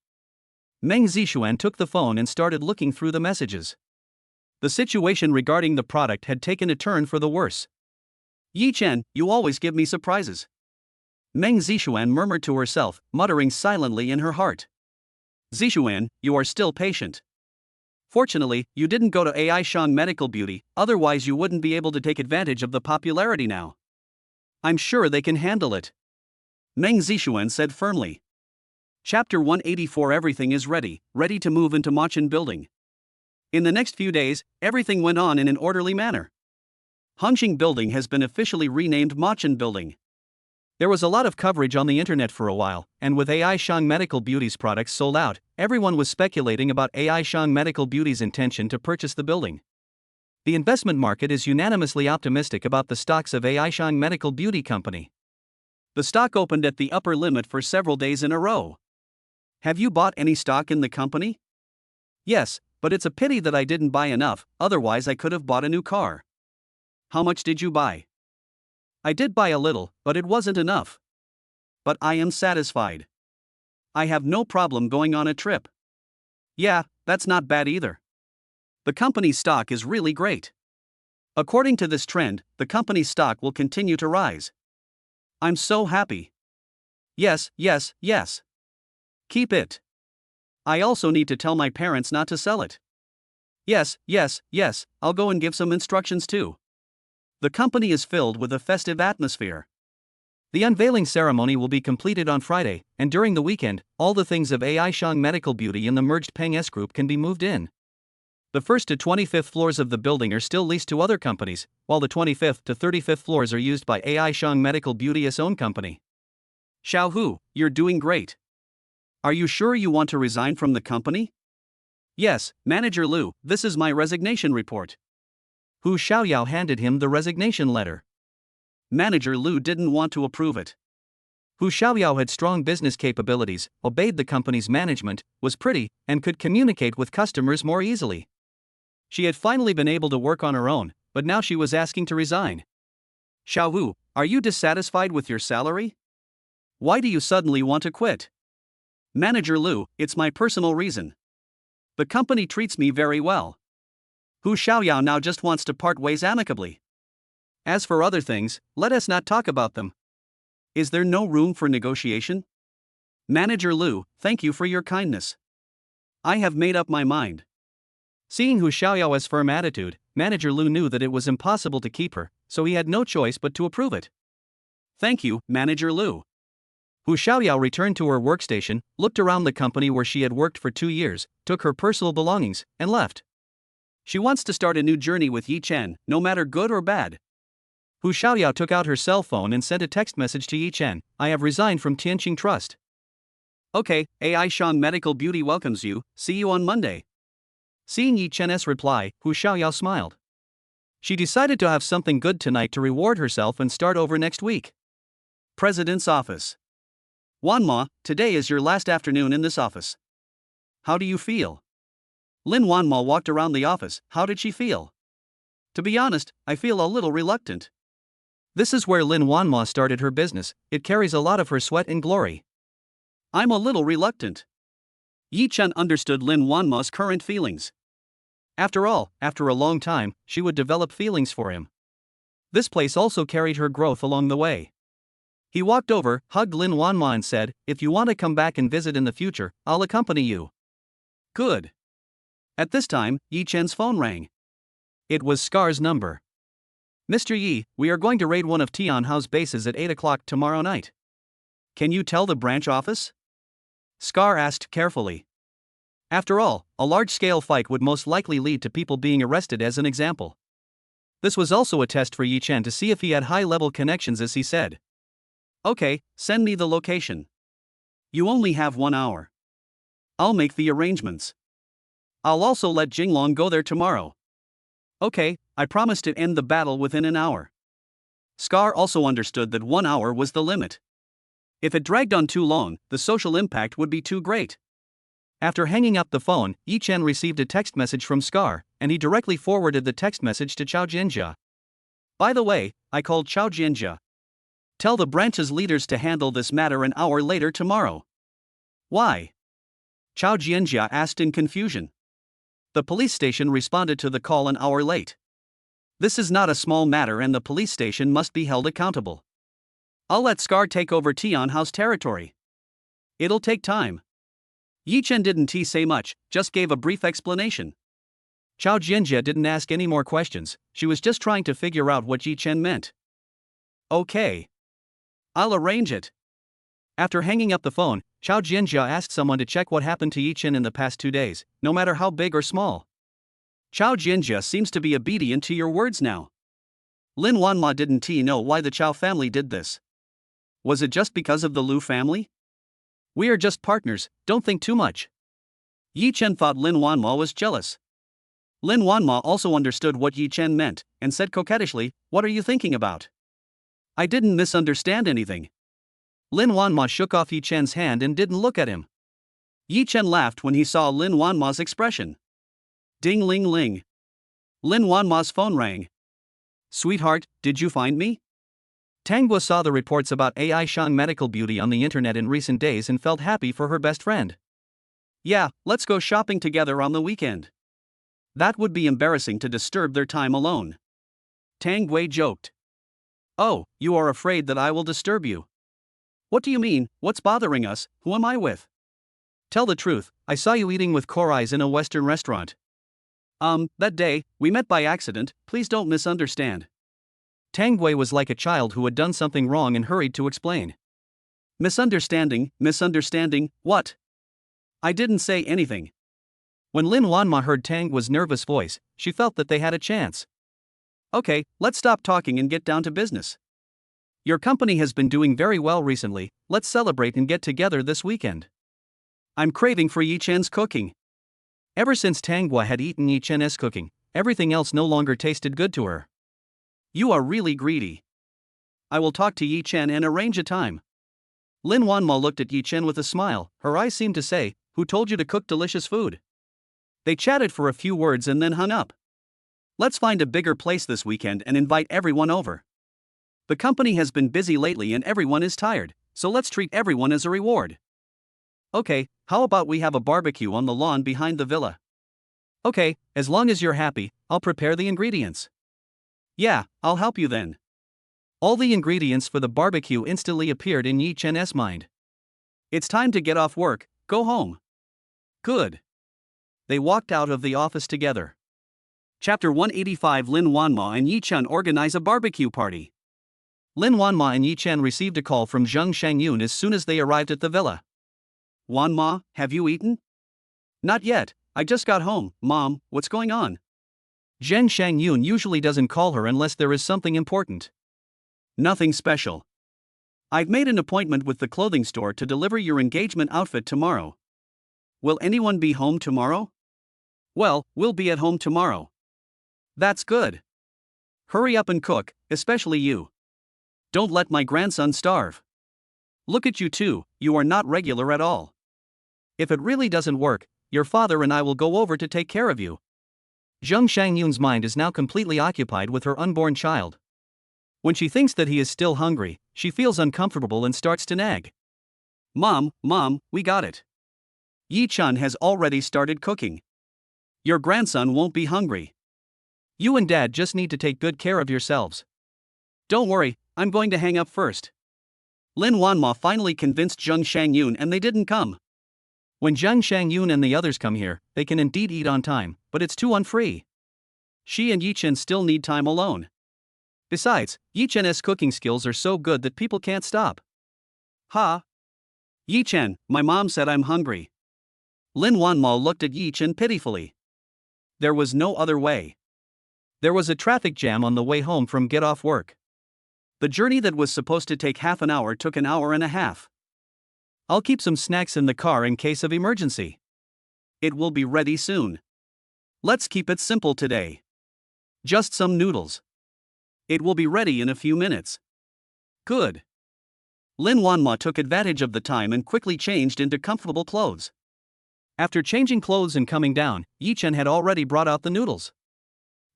Meng Zixuan took the phone and started looking through the messages. The situation regarding the product had taken a turn for the worse. Yi Chen, you always give me surprises. Meng Zixuan murmured to herself, muttering silently in her heart. Zixuan, you are still patient. Fortunately, you didn't go to AI Shang Medical Beauty, otherwise you wouldn't be able to take advantage of the popularity now. I'm sure they can handle it. Meng Zixuan said firmly. Chapter 184. Everything is ready to move into Machin Building. In the next few days, everything went on in an orderly manner. Hongqing Building has been officially renamed Machin Building. There was a lot of coverage on the internet for a while, and with AI Shang Medical Beauty's products sold out, everyone was speculating about AI Shang Medical Beauty's intention to purchase the building. The investment market is unanimously optimistic about the stocks of AI Shang Medical Beauty Company. The stock opened at the upper limit for several days in a row. Have you bought any stock in the company? Yes, but it's a pity that I didn't buy enough, otherwise I could have bought a new car. How much did you buy? I did buy a little, but it wasn't enough. But I am satisfied. I have no problem going on a trip. Yeah, that's not bad either. The company's stock is really great. According to this trend, the company's stock will continue to rise. I'm so happy. Yes. Keep it. I also need to tell my parents not to sell it. Yes, I'll go and give some instructions too. The company is filled with a festive atmosphere. The unveiling ceremony will be completed on Friday, and during the weekend, all the things of AI Shang Medical Beauty in the merged Peng S Group can be moved in. The 1st to 25th floors of the building are still leased to other companies, while the 25th to 35th floors are used by AI Shang Medical Beauty's own company. Xiao Hu, you're doing great. Are you sure you want to resign from the company? Yes, Manager Lu, this is my resignation report. Hu Xiaoyao handed him the resignation letter. Manager Lu didn't want to approve it. Hu Xiaoyao had strong business capabilities, obeyed the company's management, was pretty, and could communicate with customers more easily. She had finally been able to work on her own, but now she was asking to resign. Xiao Hu, are you dissatisfied with your salary? Why do you suddenly want to quit? Manager Lu, it's my personal reason. The company treats me very well. Hu Xiaoyao now just wants to part ways amicably. As for other things, let us not talk about them. Is there no room for negotiation? Manager Lu, thank you for your kindness. I have made up my mind. Seeing Hu Xiaoyao's firm attitude, Manager Lu knew that it was impossible to keep her, so he had no choice but to approve it. Thank you, Manager Lu. Hu Xiaoyao returned to her workstation, looked around the company where she had worked for 2 years, took her personal belongings, and left. She wants to start a new journey with Yi Chen, no matter good or bad. Hu Xiaoyao took out her cell phone and sent a text message to Yi Chen. I have resigned from Tianqing Trust. Okay, AI Shang Medical Beauty welcomes you, see you on Monday. Seeing Yi Chen's reply, Hu Xiaoyao smiled. She decided to have something good tonight to reward herself and start over next week. President's Office. Wanma, today is your last afternoon in this office. How do you feel? Lin Wanma walked around the office. How did she feel? To be honest, I feel a little reluctant. This is where Lin Wanma started her business, it carries a lot of her sweat and glory. I'm a little reluctant. Yi Chen understood Lin Wanma's current feelings. After all, after a long time, she would develop feelings for him. This place also carried her growth along the way. He walked over, hugged Lin Wanma and said, if you want to come back and visit in the future, I'll accompany you. Good. At this time, Yi Chen's phone rang. It was Scar's number. Mr. Yi, we are going to raid one of Tian Hao's bases at 8 o'clock tomorrow night. Can you tell the branch office? Scar asked carefully. After all, a large-scale fight would most likely lead to people being arrested as an example. This was also a test for Yi Chen to see if he had high-level connections, as he said. Okay, send me the location. You only have 1 hour. I'll make the arrangements. I'll also let Jinglong go there tomorrow. Okay, I promise to end the battle within an hour. Scar also understood that 1 hour was the limit. If it dragged on too long, the social impact would be too great. After hanging up the phone, Yi Chen received a text message from Scar. and he directly forwarded the text message to Chao Jinjia. By the way, I called Chao Jinjia. Tell the branch's leaders to handle this matter an hour later tomorrow. Why? Chao Jinjia asked in confusion. The police station responded to the call an hour late. This is not a small matter and the police station must be held accountable. I'll let Scar take over Tian House territory. It'll take time. Yi Chen didn't say much, just gave a brief explanation. Chao Jinjia didn't ask any more questions, she was just trying to figure out what Yi Chen meant. Okay. I'll arrange it. After hanging up the phone, Chao Jinjia asked someone to check what happened to Yi Chen in the past 2 days, no matter how big or small. Chao Jinjia seems to be obedient to your words now. Lin Wanma didn't know why the Chao family did this. Was it just because of the Lu family? We are just partners, don't think too much. Yi Chen thought Lin Wanma was jealous. Lin Wanma also understood what Yi Chen meant, and said coquettishly, "What are you thinking about?" I didn't misunderstand anything. Lin Wanma shook off Yi Chen's hand and didn't look at him. Yi Chen laughed when he saw Lin Wanma's expression. Ding-ling-ling. Lin Wanma's phone rang. Sweetheart, did you find me? Tang Guo saw the reports about AI Shang medical beauty on the internet in recent days and felt happy for her best friend. Yeah, let's go shopping together on the weekend. That would be embarrassing to disturb their time alone. Tang Guo joked. Oh, you are afraid that I will disturb you. What do you mean, what's bothering us, who am I with? Tell the truth, I saw you eating with Korais in a Western restaurant. That day, we met by accident, please don't misunderstand. Tang Guo was like a child who had done something wrong and hurried to explain. Misunderstanding, what? I didn't say anything. When Lin Wanma heard Tang Guo's nervous voice, she felt that they had a chance. Okay, let's stop talking and get down to business. Your company has been doing very well recently, let's celebrate and get together this weekend. I'm craving for Yi Chen's cooking. Ever since Tang Guo had eaten Yi Chen's cooking, everything else no longer tasted good to her. You are really greedy. I will talk to Yi Chen and arrange a time. Lin Wanma looked at Yi Chen with a smile, her eyes seemed to say, who told you to cook delicious food? They chatted for a few words and then hung up. Let's find a bigger place this weekend and invite everyone over. The company has been busy lately and everyone is tired, so let's treat everyone as a reward. Okay, how about we have a barbecue on the lawn behind the villa? Okay, as long as you're happy, I'll prepare the ingredients. Yeah, I'll help you then. All the ingredients for the barbecue instantly appeared in Yi Chen's mind. It's time to get off work, go home. Good. They walked out of the office together. Chapter 185. Lin Wanma and Yi Chen organize a barbecue party. Lin Wanma and Yi Chen received a call from Zheng Shangyun as soon as they arrived at the villa. Wanma, have you eaten? Not yet, I just got home, Mom, what's going on? Zheng Shangyun usually doesn't call her unless there is something important. Nothing special. I've made an appointment with the clothing store to deliver your engagement outfit tomorrow. Will anyone be home tomorrow? Well, we'll be at home tomorrow. That's good. Hurry up and cook, especially you. Don't let my grandson starve. Look at you two, you are not regular at all. If it really doesn't work, your father and I will go over to take care of you. Zheng Shangyun's mind is now completely occupied with her unborn child. When she thinks that he is still hungry, she feels uncomfortable and starts to nag. Mom, we got it. Yi Chen has already started cooking. Your grandson won't be hungry. You and Dad just need to take good care of yourselves. Don't worry, I'm going to hang up first. Lin Wanma finally convinced Zheng Shangyun and they didn't come. When Zheng Shangyun and the others come here, they can indeed eat on time, but it's too unfree. She and Yi Chen still need time alone. Besides, Yi Chen's cooking skills are so good that people can't stop. Ha! Yi Chen, my mom said I'm hungry. Lin Wanma looked at Yi Chen pitifully. There was no other way. There was a traffic jam on the way home from get off work. The journey that was supposed to take half an hour took an hour and a half. I'll keep some snacks in the car in case of emergency. It will be ready soon. Let's keep it simple today. Just some noodles. It will be ready in a few minutes. Good. Lin Wanma took advantage of the time and quickly changed into comfortable clothes. After changing clothes and coming down, Yi Chen had already brought out the noodles.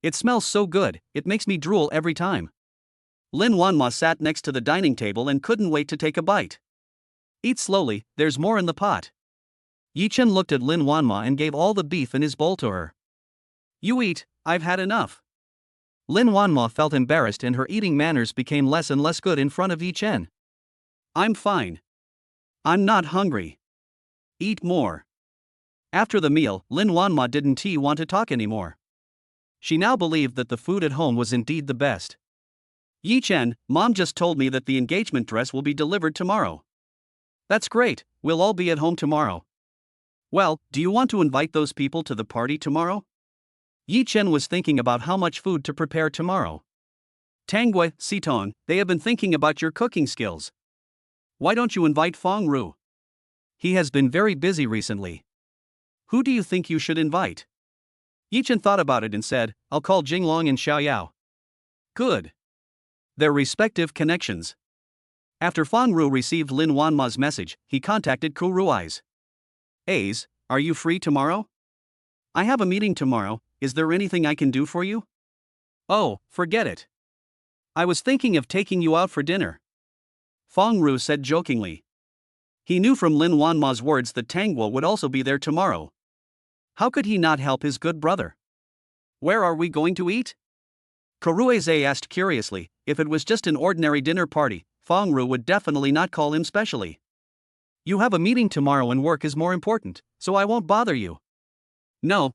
It smells so good, it makes me drool every time. Lin Wanma sat next to the dining table and couldn't wait to take a bite. Eat slowly, there's more in the pot. Yi Chen looked at Lin Wanma and gave all the beef in his bowl to her. You eat, I've had enough. Lin Wanma felt embarrassed and her eating manners became less and less good in front of Yi Chen. I'm fine. I'm not hungry. Eat more. After the meal, Lin Wanma didn't want to talk anymore. She now believed that the food at home was indeed the best. Yi Chen, Mom just told me that the engagement dress will be delivered tomorrow. That's great, we'll all be at home tomorrow. Well, do you want to invite those people to the party tomorrow? Yi Chen was thinking about how much food to prepare tomorrow. Tangwei, Siton, they have been thinking about your cooking skills. Why don't you invite Fong Ru? He has been very busy recently. Who do you think you should invite? Yi Chen thought about it and said, I'll call Jinglong and Xiaoyao. Good. Their respective connections. After Fong Ru received Lin Wanma's message, he contacted Ku Rui's. Ace, are you free tomorrow? I have a meeting tomorrow, is there anything I can do for you? Oh, forget it. I was thinking of taking you out for dinner. Fong Ru said jokingly. He knew from Lin Wanma's words that Tangguo would also be there tomorrow. How could he not help his good brother? Where are we going to eat? Kuruize asked curiously. If it was just an ordinary dinner party, Fong Ru would definitely not call him specially. You have a meeting tomorrow and work is more important, so I won't bother you. No,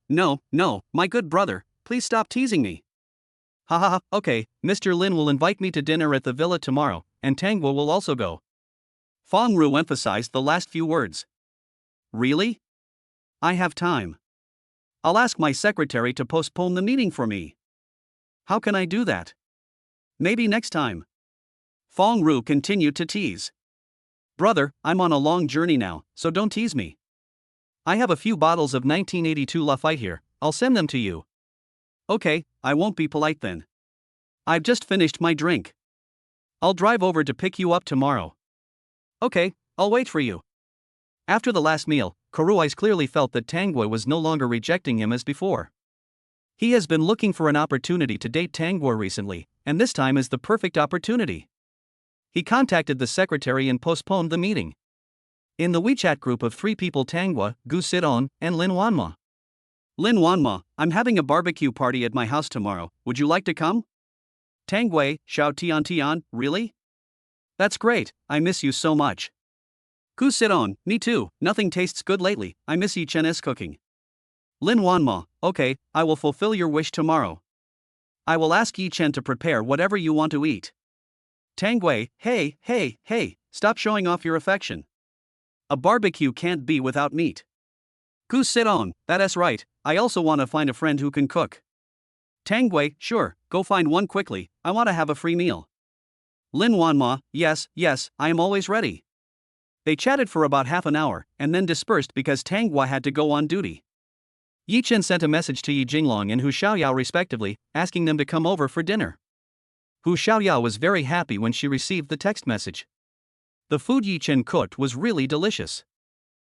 my good brother, please stop teasing me. Ha ha ha, okay, Mr. Lin will invite me to dinner at the villa tomorrow, and Tangguo will also go. Fong Ru emphasized the last few words. Really? I have time. I'll ask my secretary to postpone the meeting for me. How can I do that? Maybe next time. Fong Ru continued to tease. Brother, I'm on a long journey now, so don't tease me. I have a few bottles of 1982 Lafite here, I'll send them to you. Okay, I won't be polite then. I've just finished my drink. I'll drive over to pick you up tomorrow. Okay, I'll wait for you. After the last meal, Kurui's clearly felt that Tangguo was no longer rejecting him as before. He has been looking for an opportunity to date Tangguo recently, and this time is the perfect opportunity. He contacted the secretary and postponed the meeting. In the WeChat group of 3 people, Tangguo, Gu Sidon, and Lin Wanma. Lin Wanma, I'm having a barbecue party at my house tomorrow, would you like to come? Tangwei, Xiao Tian, really? That's great, I miss you so much. Gu Sidon, me too, nothing tastes good lately, I miss Yi Chen's cooking. Lin Wanma, okay, I will fulfill your wish tomorrow. I will ask Yi Chen to prepare whatever you want to eat. Tangwei, hey, stop showing off your affection. A barbecue can't be without meat. Gu Sidon, that's right, I also want to find a friend who can cook. Tangwei, sure, go find one quickly, I want to have a free meal. Lin Wanma, yes, I am always ready. They chatted for about half an hour, and then dispersed because Tangguo had to go on duty. Yi Chen sent a message to Yi Jinglong and Hu Xiaoyao respectively, asking them to come over for dinner. Hu Xiaoyao was very happy when she received the text message. The food Yi Chen cooked was really delicious.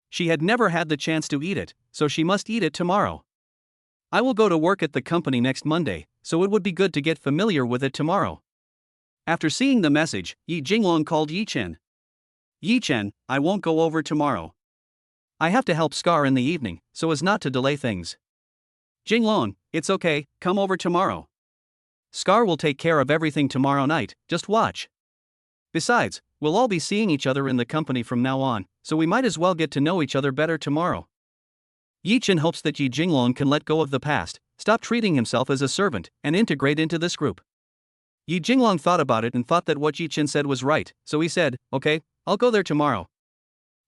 She had never had the chance to eat it, so she must eat it tomorrow. I will go to work at the company next Monday, so it would be good to get familiar with it tomorrow. After seeing the message, Yi Jinglong called Yi Chen. Yi Chen, I won't go over tomorrow. I have to help Scar in the evening, so as not to delay things. Jinglong, it's okay, come over tomorrow. Scar will take care of everything tomorrow night, just watch. Besides, we'll all be seeing each other in the company from now on, so we might as well get to know each other better tomorrow. Yi Chen hopes that Yi Jinglong can let go of the past, stop treating himself as a servant, and integrate into this group. Yi Jinglong thought about it and thought that what Yi Chen said was right, so he said, okay, I'll go there tomorrow.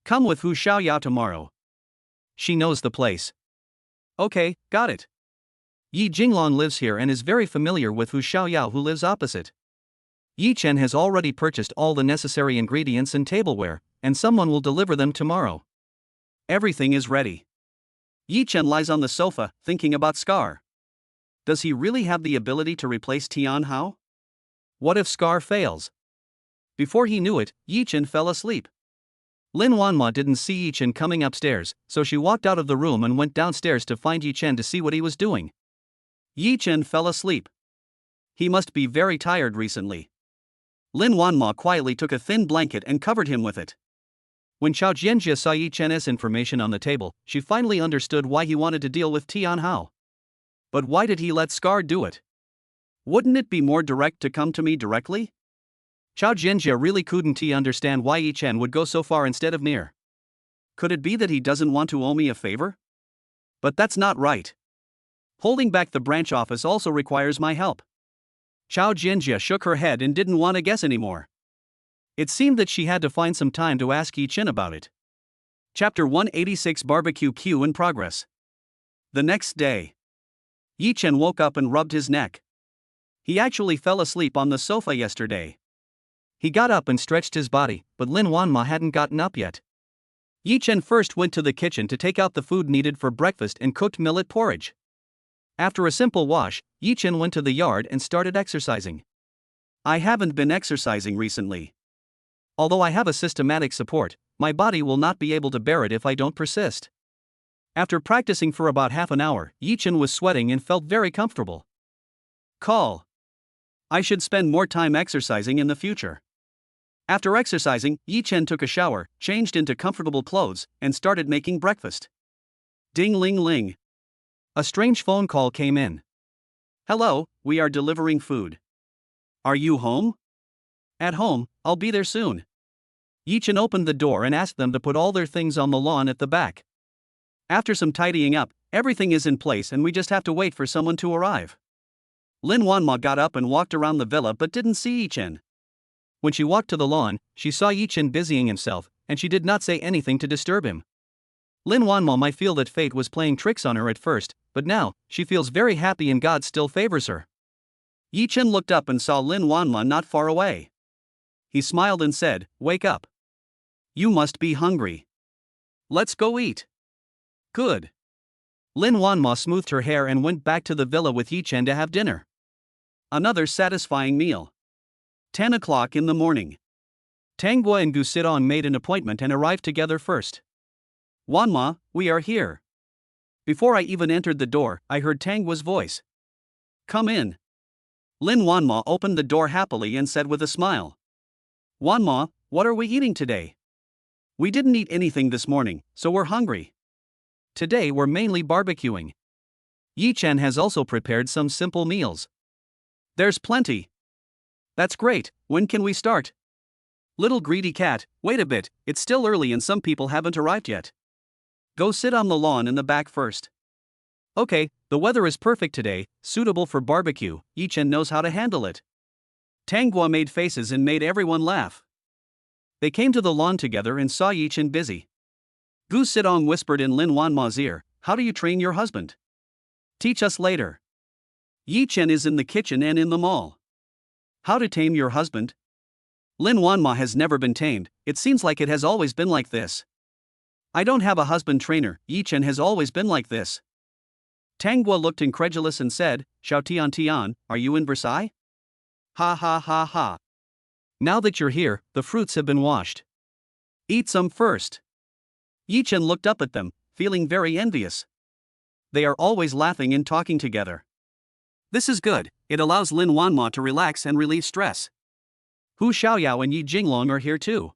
Come with Hu Xiaoyao tomorrow. She knows the place. Okay, got it. Yi Jinglong lives here and is very familiar with Hu Xiaoyao, who lives opposite. Yi Chen has already purchased all the necessary ingredients and tableware, and someone will deliver them tomorrow. Everything is ready. Yi Chen lies on the sofa, thinking about Scar. Does he really have the ability to replace Tian Hao? What if Scar fails? Before he knew it, Yi Chen fell asleep. Lin Wanma didn't see Yi Chen coming upstairs, so she walked out of the room and went downstairs to find Yi Chen to see what he was doing. Yi Chen fell asleep. He must be very tired recently. Lin Wanma quietly took a thin blanket and covered him with it. When Chao Jianjia saw Yi Chen's information on the table, she finally understood why he wanted to deal with Tian Hao. But why did he let Scar do it? Wouldn't it be more direct to come to me directly? Chao Jianjia really couldn't understand why Yi Chen would go so far instead of near. Could it be that he doesn't want to owe me a favor? But that's not right. Holding back the branch office also requires my help. Chao Jianjia shook her head and didn't want to guess anymore. It seemed that she had to find some time to ask Yi Chen about it. Chapter 186 Barbecue Queue in progress. The next day, Yi Chen woke up and rubbed his neck. He actually fell asleep on the sofa yesterday. He got up and stretched his body, but Lin Wanma hadn't gotten up yet. Yi Chen first went to the kitchen to take out the food needed for breakfast and cooked millet porridge. After a simple wash, Yi Chen went to the yard and started exercising. I haven't been exercising recently. Although I have a systematic support, my body will not be able to bear it if I don't persist. After practicing for about half an hour, Yi Chen was sweating and felt very comfortable. Call. I should spend more time exercising in the future. After exercising, Yi Chen took a shower, changed into comfortable clothes, and started making breakfast. Ding-ling-ling. A strange phone call came in. Hello, we are delivering food. Are you home? At home, I'll be there soon. Yi Chen opened the door and asked them to put all their things on the lawn at the back. After some tidying up, everything is in place and we just have to wait for someone to arrive. Lin Wanma got up and walked around the villa but didn't see Yi Chen. When she walked to the lawn, she saw Yi Chen busying himself, and she did not say anything to disturb him. Lin Wanma might feel that fate was playing tricks on her at first, but now, she feels very happy and God still favors her. Yi Chen looked up and saw Lin Wanma not far away. He smiled and said, "Wake up. You must be hungry. Let's go eat." Good. Lin Wanma smoothed her hair and went back to the villa with Yi Chen to have dinner. Another satisfying meal. 10 o'clock in the morning. Tanghua and Gu Sidong made an appointment and arrived together first. Wanma, we are here. Before I even entered the door, I heard Tanghua's voice. Come in. Lin Wanma opened the door happily and said with a smile. Wanma, what are we eating today? We didn't eat anything this morning, so we're hungry. Today we're mainly barbecuing. Yi Chen has also prepared some simple meals. There's plenty. That's great, when can we start? Little greedy cat, wait a bit, it's still early and some people haven't arrived yet. Go sit on the lawn in the back first. Okay, the weather is perfect today, suitable for barbecue, Yi Chen knows how to handle it. Tanghua made faces and made everyone laugh. They came to the lawn together and saw Yi Chen busy. Gu Sidong whispered in Lin Wanma's ear, how do you train your husband? Teach us later. Yi Chen is in the kitchen and in the mall. How to tame your husband? Lin Wanma has never been tamed, it seems like it has always been like this. I don't have a husband trainer, Yi Chen has always been like this. Tanghua looked incredulous and said, Xiao Tian Tian, are you in Versailles? Ha ha ha ha. Now that you're here, the fruits have been washed. Eat some first. Yi Chen looked up at them, feeling very envious. They are always laughing and talking together. This is good, it allows Lin Wanma to relax and relieve stress. Hu Xiaoyao and Yi Jinglong are here too.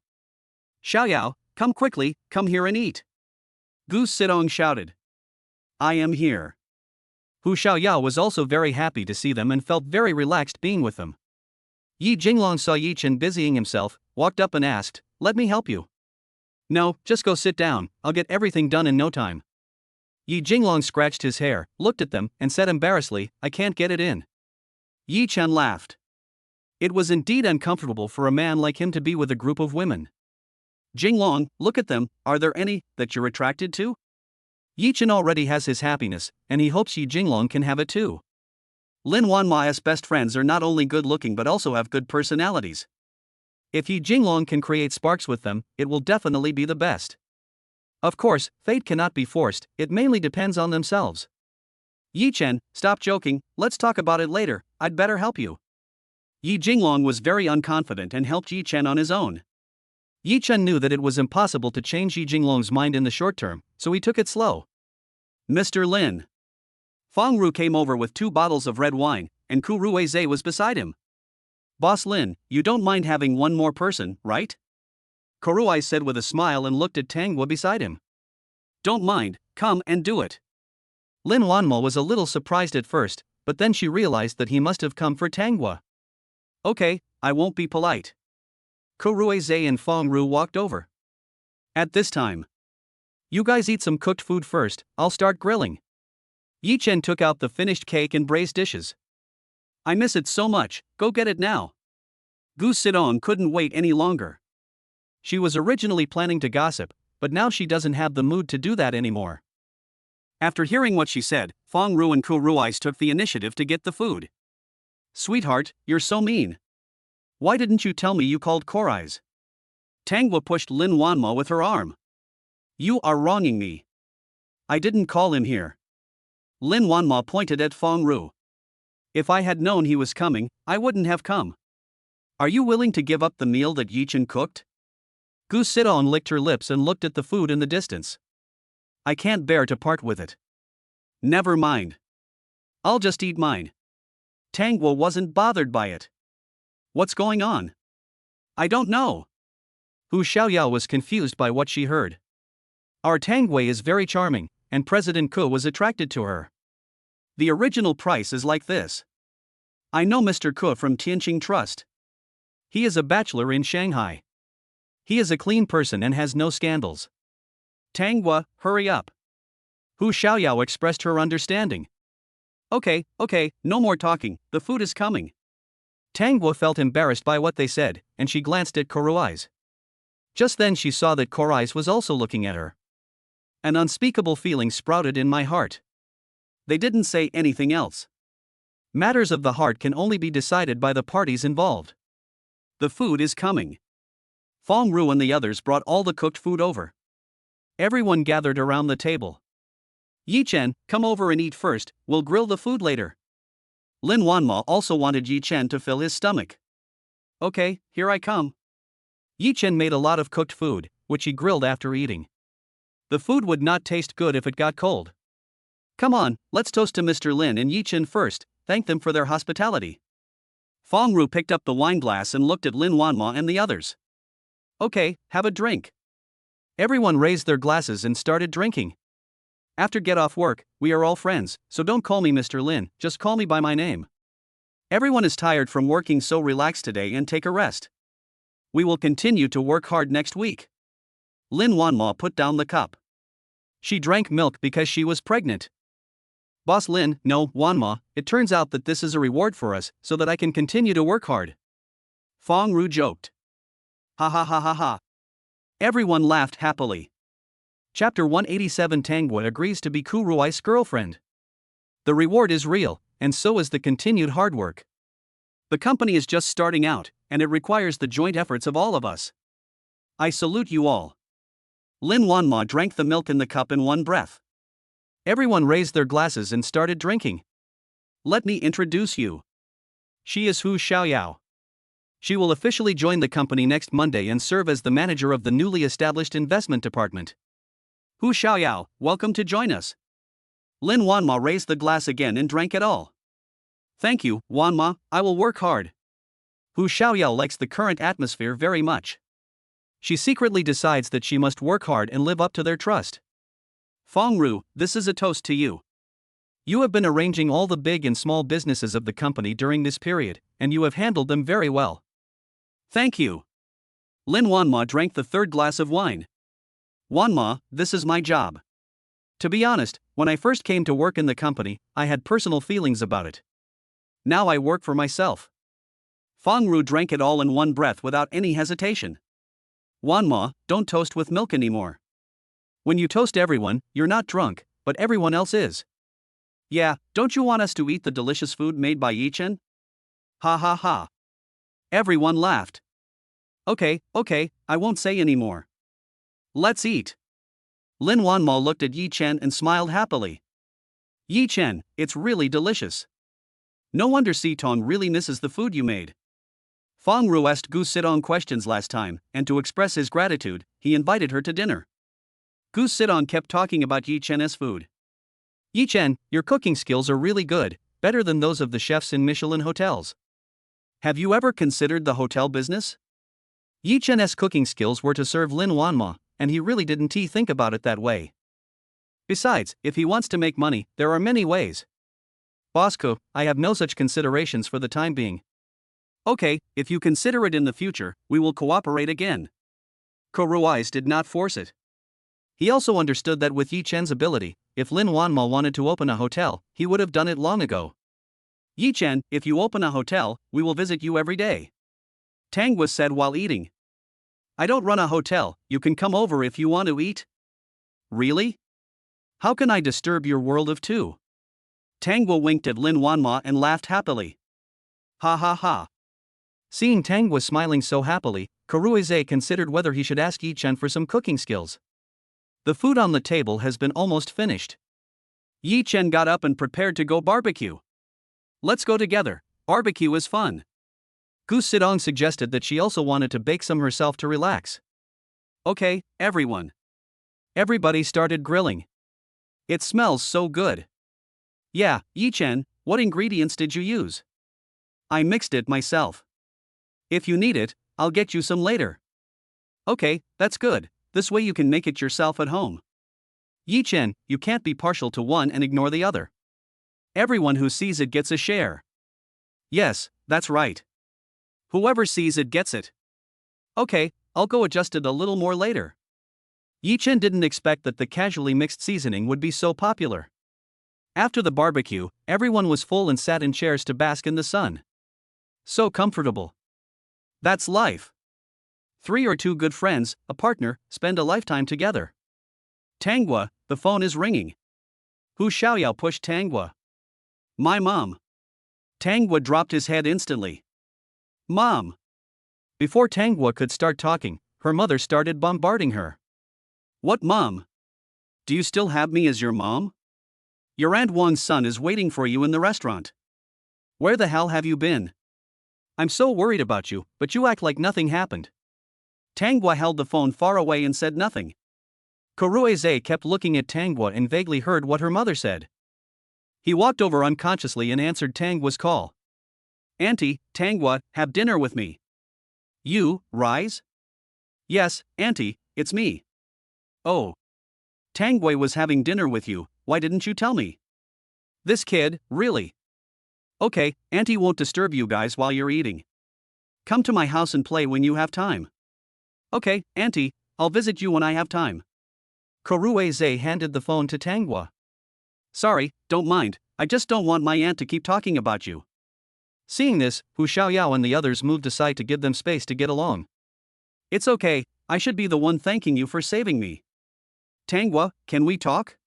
Xiaoyao, come quickly, come here and eat. Gu Sidong shouted. I am here. Hu Xiaoyao was also very happy to see them and felt very relaxed being with them. Yi Jinglong saw Yi Chen busying himself, walked up and asked, let me help you. No, just go sit down, I'll get everything done in no time. Yi Jinglong scratched his hair, looked at them, and said embarrassedly, I can't get it in. Yi Chen laughed. It was indeed uncomfortable for a man like him to be with a group of women. Jinglong, look at them, are there any that you're attracted to? Yi Chen already has his happiness, and he hopes Yi Jinglong can have it too. Lin Wanma's best friends are not only good looking but also have good personalities. If Yi Jinglong can create sparks with them, it will definitely be the best. Of course, fate cannot be forced, it mainly depends on themselves. Yi Chen, stop joking, let's talk about it later, I'd better help you. Yi Jinglong was very unconfident and helped Yi Chen on his own. Yi Chen knew that it was impossible to change Yi Jinglong's mind in the short term, so he took it slow. Mr. Lin. Fong Ru came over with 2 bottles of red wine, and Ku Ruize was beside him. Boss Lin, you don't mind having one more person, right? Kuruai said with a smile and looked at Tangwa beside him. Don't mind, come and do it. Lin Wanmo was a little surprised at first, but then she realized that he must have come for Tangwa. Okay, I won't be polite. Kuruize and Fong Ru walked over. At this time, you guys eat some cooked food first, I'll start grilling. Yi Chen took out the finished cake and braised dishes. I miss it so much, go get it now. Gu Sidong couldn't wait any longer. She was originally planning to gossip, but now she doesn't have the mood to do that anymore. After hearing what she said, Fong Ru and Ku Ruize took the initiative to get the food. Sweetheart, you're so mean. Why didn't you tell me you called Korais? Tangwa pushed Lin Wanmo with her arm. You are wronging me. I didn't call him here. Lin Wanmo pointed at Fong Ru. If I had known he was coming, I wouldn't have come. Are you willing to give up the meal that Yi Chen cooked? Gu Sidong licked her lips and looked at the food in the distance. I can't bear to part with it. Never mind. I'll just eat mine. Tangwa wasn't bothered by it. What's going on? I don't know. Hu Xiaoyao was confused by what she heard. Our Tangwei is very charming, and President Ke was attracted to her. The original price is like this. I know Mr. Ke from Tianqing Trust. He is a bachelor in Shanghai. He is a clean person and has no scandals. Tangwa, hurry up. Hu Xiaoyao expressed her understanding. Okay, no more talking, the food is coming. Tangwa felt embarrassed by what they said, and she glanced at Korais. Just then she saw that Korais was also looking at her. An unspeakable feeling sprouted in my heart. They didn't say anything else. Matters of the heart can only be decided by the parties involved. The food is coming. Fong Ru and the others brought all the cooked food over. Everyone gathered around the table. Yi Chen, come over and eat first, we'll grill the food later. Lin Wanmo also wanted Yi Chen to fill his stomach. Okay, here I come. Yi Chen made a lot of cooked food, which he grilled after eating. The food would not taste good if it got cold. Come on, let's toast to Mr. Lin and Yi Chen first, thank them for their hospitality. Fong Ru picked up the wine glass and looked at Lin Wanmo and the others. Okay, have a drink. Everyone raised their glasses and started drinking. After get off work, we are all friends, so don't call me Mr. Lin, just call me by my name. Everyone is tired from working so relaxed today and take a rest. We will continue to work hard next week. Lin Wanmo put down the cup. She drank milk because she was pregnant. Boss Lin, no, Wanmo, it turns out that this is a reward for us, so that I can continue to work hard. Fong Ru joked. Ha ha ha ha ha. Everyone laughed happily. Chapter 187. Tangwa agrees to be Ku Rui's girlfriend. The reward is real, and so is the continued hard work. The company is just starting out, and it requires the joint efforts of all of us. I salute you all. Lin Wanmo drank the milk in the cup in one breath. Everyone raised their glasses and started drinking. Let me introduce you. She is Hu Xiaoyao. She will officially join the company next Monday and serve as the manager of the newly established investment department. Hu Xiaoyao, welcome to join us. Lin Wanmo raised the glass again and drank it all. Thank you, Wanmo, I will work hard. Hu Xiaoyao likes the current atmosphere very much. She secretly decides that she must work hard and live up to their trust. Fong Ru, this is a toast to you. You have been arranging all the big and small businesses of the company during this period, and you have handled them very well. Thank you. Lin Wanmo drank the third glass of wine. Wanmo, this is my job. To be honest, when I first came to work in the company, I had personal feelings about it. Now I work for myself. Fong Ru drank it all in one breath without any hesitation. Wanmo, don't toast with milk anymore. When you toast everyone, you're not drunk, but everyone else is. Yeah, don't you want us to eat the delicious food made by Yi Chen? Ha ha ha. Everyone laughed. Okay, I won't say anymore. Let's eat. Lin Wanmo looked at Yi Chen and smiled happily. Yi Chen, it's really delicious. No wonder Si Tong really misses the food you made. Fong Ru asked Gu Sidong questions last time, and to express his gratitude, he invited her to dinner. Gu Sidong kept talking about Yi Chen's food. Yi Chen, your cooking skills are really good, better than those of the chefs in Michelin hotels. Have you ever considered the hotel business? Yi Chen's cooking skills were to serve Lin Wanma, and he really didn't think about it that way. Besides, if he wants to make money, there are many ways. Bosco, I have no such considerations for the time being. Okay, if you consider it in the future, we will cooperate again. Ko Rui's did not force it. He also understood that with Yi Chen's ability, if Lin Wanma wanted to open a hotel, he would have done it long ago. Yi Chen, if you open a hotel, we will visit you every day. Tang was said while eating. I don't run a hotel, you can come over if you want to eat. Really? How can I disturb your world of two? Tangwa winked at Lin Wanma and laughed happily. Ha ha ha. Seeing Tangwa smiling so happily, Kuruize considered whether he should ask Yi Chen for some cooking skills. The food on the table has been almost finished. Yi Chen got up and prepared to go barbecue. Let's go together, barbecue is fun. Gu Sidong suggested that she also wanted to bake some herself to relax. Okay, everyone. Everybody started grilling. It smells so good. Yeah, Yi Chen, what ingredients did you use? I mixed it myself. If you need it, I'll get you some later. Okay, that's good, this way you can make it yourself at home. Yi Chen, you can't be partial to one and ignore the other. Everyone who sees it gets a share. Yes, that's right. Whoever sees it gets it. Okay, I'll go adjust it a little more later. Yi Chen didn't expect that the casually mixed seasoning would be so popular. After the barbecue, everyone was full and sat in chairs to bask in the sun. So comfortable. That's life. 3 or 2 good friends, a partner, spend a lifetime together. Tangwa, the phone is ringing. Hu Xiaoyao pushed Tangwa. My mom. Tangwa dropped his head instantly. Mom. Before Tangwa could start talking, her mother started bombarding her. What mom? Do you still have me as your mom? Your Aunt Wang's son is waiting for you in the restaurant. Where the hell have you been? I'm so worried about you, but you act like nothing happened. Tangwa held the phone far away and said nothing. Kuruize kept looking at Tangwa and vaguely heard what her mother said. He walked over unconsciously and answered Tangwa's call. Auntie, Tangwa, have dinner with me. You, Rise? Yes, Auntie, it's me. Oh. Tangway was having dinner with you, why didn't you tell me? This kid, really? Okay, Auntie won't disturb you guys while you're eating. Come to my house and play when you have time. Okay, Auntie, I'll visit you when I have time. Kuruize handed the phone to Tangwa. Sorry, don't mind, I just don't want my aunt to keep talking about you. Seeing this, Hu Xiaoyao and the others moved aside to give them space to get along. It's okay, I should be the one thanking you for saving me. Tangwa, can we talk?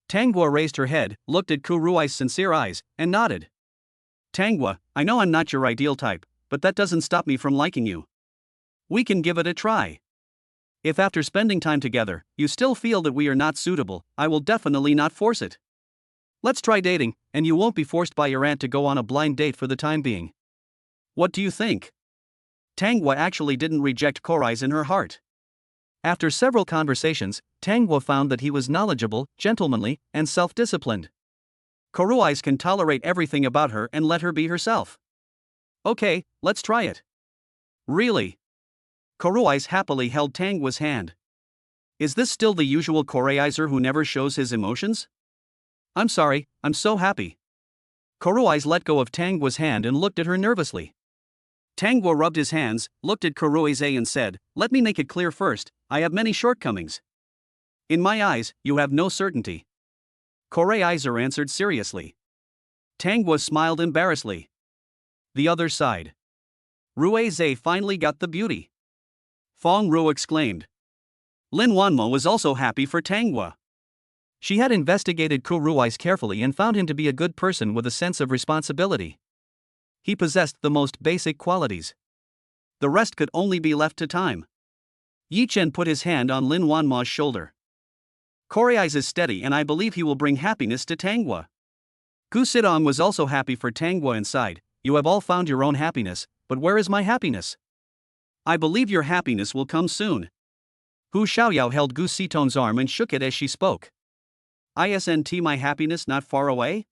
Tangwa raised her head, looked at Kurui's sincere eyes, and nodded. Tangwa, I know I'm not your ideal type, but that doesn't stop me from liking you. We can give it a try. If after spending time together, you still feel that we are not suitable, I will definitely not force it. Let's try dating, and you won't be forced by your aunt to go on a blind date for the time being. What do you think? Tangwa actually didn't reject Korais in her heart. After several conversations, Tangwa found that he was knowledgeable, gentlemanly, and self-disciplined. Korais can tolerate everything about her and let her be herself. Okay, let's try it. Really? Korais happily held Tangwa's hand. Is this still the usual Koraiser who never shows his emotions? I'm sorry, I'm so happy. Korais let go of Tangwa's hand and looked at her nervously. Tangwa rubbed his hands, looked at Kuruize and said, let me make it clear first, I have many shortcomings. In my eyes, you have no certainty. Kuruize answered seriously. Tangwa smiled embarrassedly. The other side. Ruize finally got the beauty. Fong Ru exclaimed. Lin Wanmo was also happy for Tangwa. She had investigated Kuruize carefully and found him to be a good person with a sense of responsibility. He possessed the most basic qualities. The rest could only be left to time. Yi Chen put his hand on Lin Wanma's shoulder. Korais is steady and I believe he will bring happiness to Tangwa. Gu Sidong was also happy for Tangwa and sighed, you have all found your own happiness, but where is my happiness? I believe your happiness will come soon. Hu Xiaoyao held Gu Sitong's arm and shook it as she spoke. Isn't my happiness not far away?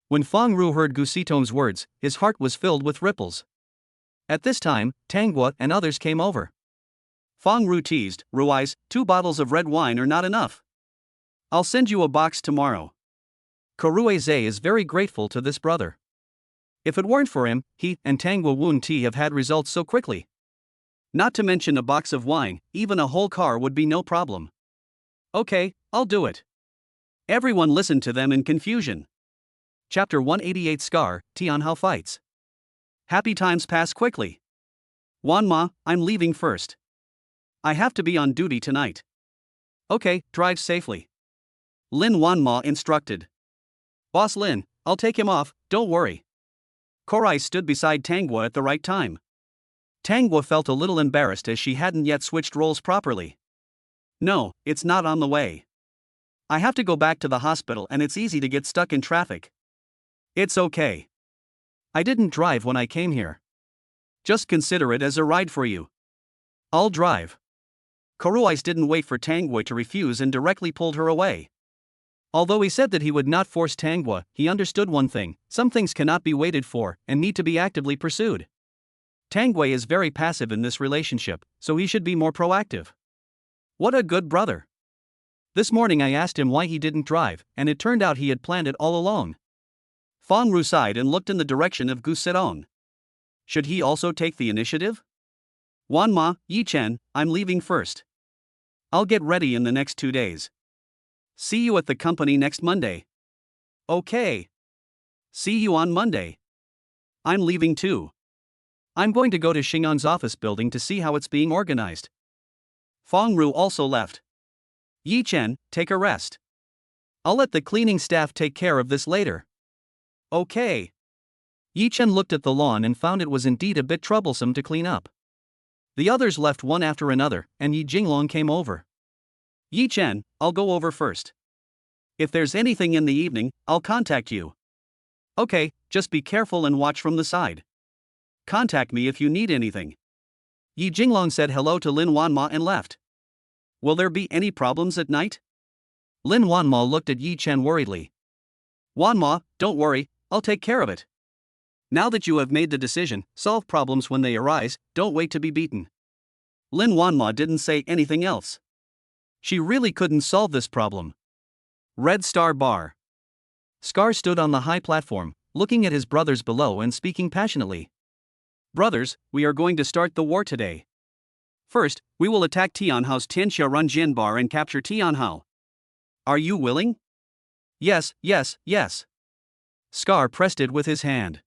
When Fang Ru heard Gu Sitong's words, his heart was filled with ripples. At this time, Tanghua and others came over. Fang Ru teased, Rui's, 2 bottles of red wine are not enough. I'll send you a box tomorrow. Korue Zhe is very grateful to this brother. If it weren't for him, he and Tanghua wouldn't have had results so quickly. Not to mention a box of wine, even a whole car would be no problem. Okay, I'll do it. Everyone listened to them in confusion. Chapter 188 Scar, Tianhao fights. Happy times pass quickly. Wanma, I'm leaving first. I have to be on duty tonight. Okay, drive safely. Lin Wanma instructed. Boss Lin, I'll take him off, don't worry. Korai stood beside Tanghua at the right time. Tanghua felt a little embarrassed as she hadn't yet switched roles properly. No, it's not on the way. I have to go back to the hospital and it's easy to get stuck in traffic. It's okay. I didn't drive when I came here. Just consider it as a ride for you. I'll drive. Koruis didn't wait for Tanghua to refuse and directly pulled her away. Although he said that he would not force Tanghua, he understood one thing: some things cannot be waited for and need to be actively pursued. Tanghua is very passive in this relationship, so he should be more proactive. What a good brother. This morning I asked him why he didn't drive, and it turned out he had planned it all along. Fang Ru sighed and looked in the direction of Gu Sedong. Should he also take the initiative? Wanma, Yichen, I'm leaving first. I'll get ready in the next 2 days. See you at the company next Monday. Okay. See you on Monday. I'm leaving too. I'm going to go to Xing'an's office building to see how it's being organized. Fang Ru also left. Yichen, take a rest. I'll let the cleaning staff take care of this later. Okay. Yichen looked at the lawn and found it was indeed a bit troublesome to clean up. The others left one after another, and Yi Jinglong came over. Yichen, I'll go over first. If there's anything in the evening, I'll contact you. Okay, just be careful and watch from the side. Contact me if you need anything. Yi Jinglong said hello to Lin Wanma and left. Will there be any problems at night? Lin Wanma looked at Yi Chen worriedly. Wanma, don't worry, I'll take care of it. Now that you have made the decision, solve problems when they arise, don't wait to be beaten. Lin Wanma didn't say anything else. She really couldn't solve this problem. Red Star Bar. Scar stood on the high platform, looking at his brothers below and speaking passionately. Brothers, we are going to start the war today. First, we will attack Tianhao's Tianxia Runjin Bar and capture Tianhao. Are you willing? Yes, yes, yes. Scar pressed it with his hand.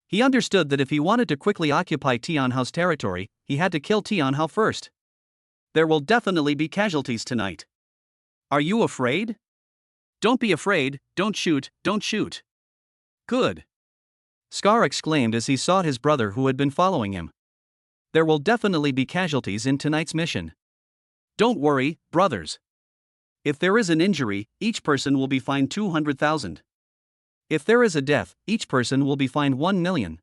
He understood that if he wanted to quickly occupy Tianhao's territory, he had to kill Tianhao first. There will definitely be casualties tonight. Are you afraid? Don't be afraid, don't shoot, don't shoot. Good. Scar exclaimed as he sought his brother who had been following him. There will definitely be casualties in tonight's mission. Don't worry, brothers. If there is an injury, each person will be fined 200,000. If there is a death, each person will be fined 1 million.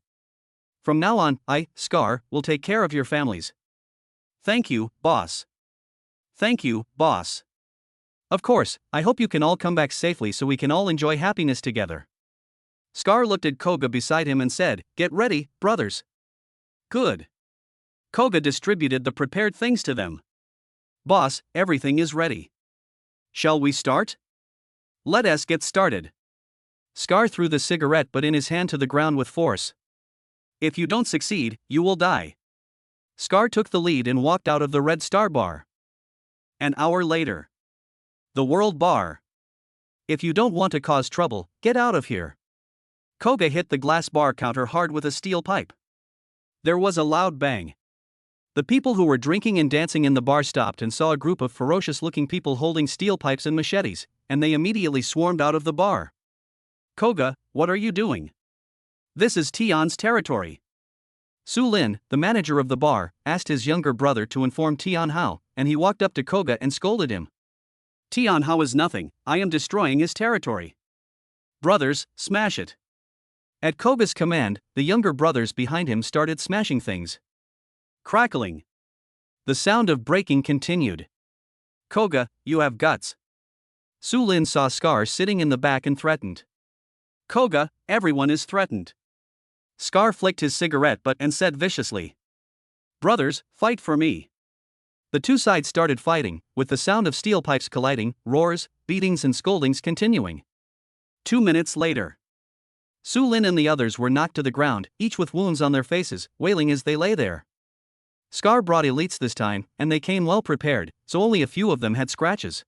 From now on, I, Scar, will take care of your families. Thank you, boss. Thank you, boss. Of course, I hope you can all come back safely so we can all enjoy happiness together. Scar looked at Koga beside him and said, Get ready, brothers. Good. Koga distributed the prepared things to them. Boss, everything is ready. Shall we start? Let us get started. Scar threw the cigarette butt in his hand to the ground with force. If you don't succeed, you will die. Scar took the lead and walked out of the Red Star Bar. An hour later. The World Bar. If you don't want to cause trouble, get out of here. Koga hit the glass bar counter hard with a steel pipe. There was a loud bang. The people who were drinking and dancing in the bar stopped and saw a group of ferocious-looking people holding steel pipes and machetes, and they immediately swarmed out of the bar. Koga, what are you doing? This is Tian's territory. Su Lin, the manager of the bar, asked his younger brother to inform Tianhao, and he walked up to Koga and scolded him. Tianhao is nothing, I am destroying his territory. Brothers, smash it. At Koga's command, the younger brothers behind him started smashing things. Crackling. The sound of breaking continued. Koga, you have guts. Su Lin saw Scar sitting in the back and threatened. Koga, everyone is threatened. Scar flicked his cigarette butt and said viciously, Brothers, fight for me. The two sides started fighting, with the sound of steel pipes colliding, roars, beatings and scoldings continuing. 2 minutes later. Su Lin and the others were knocked to the ground, each with wounds on their faces, wailing as they lay there. Scar brought elites this time, and they came well prepared, so only a few of them had scratches.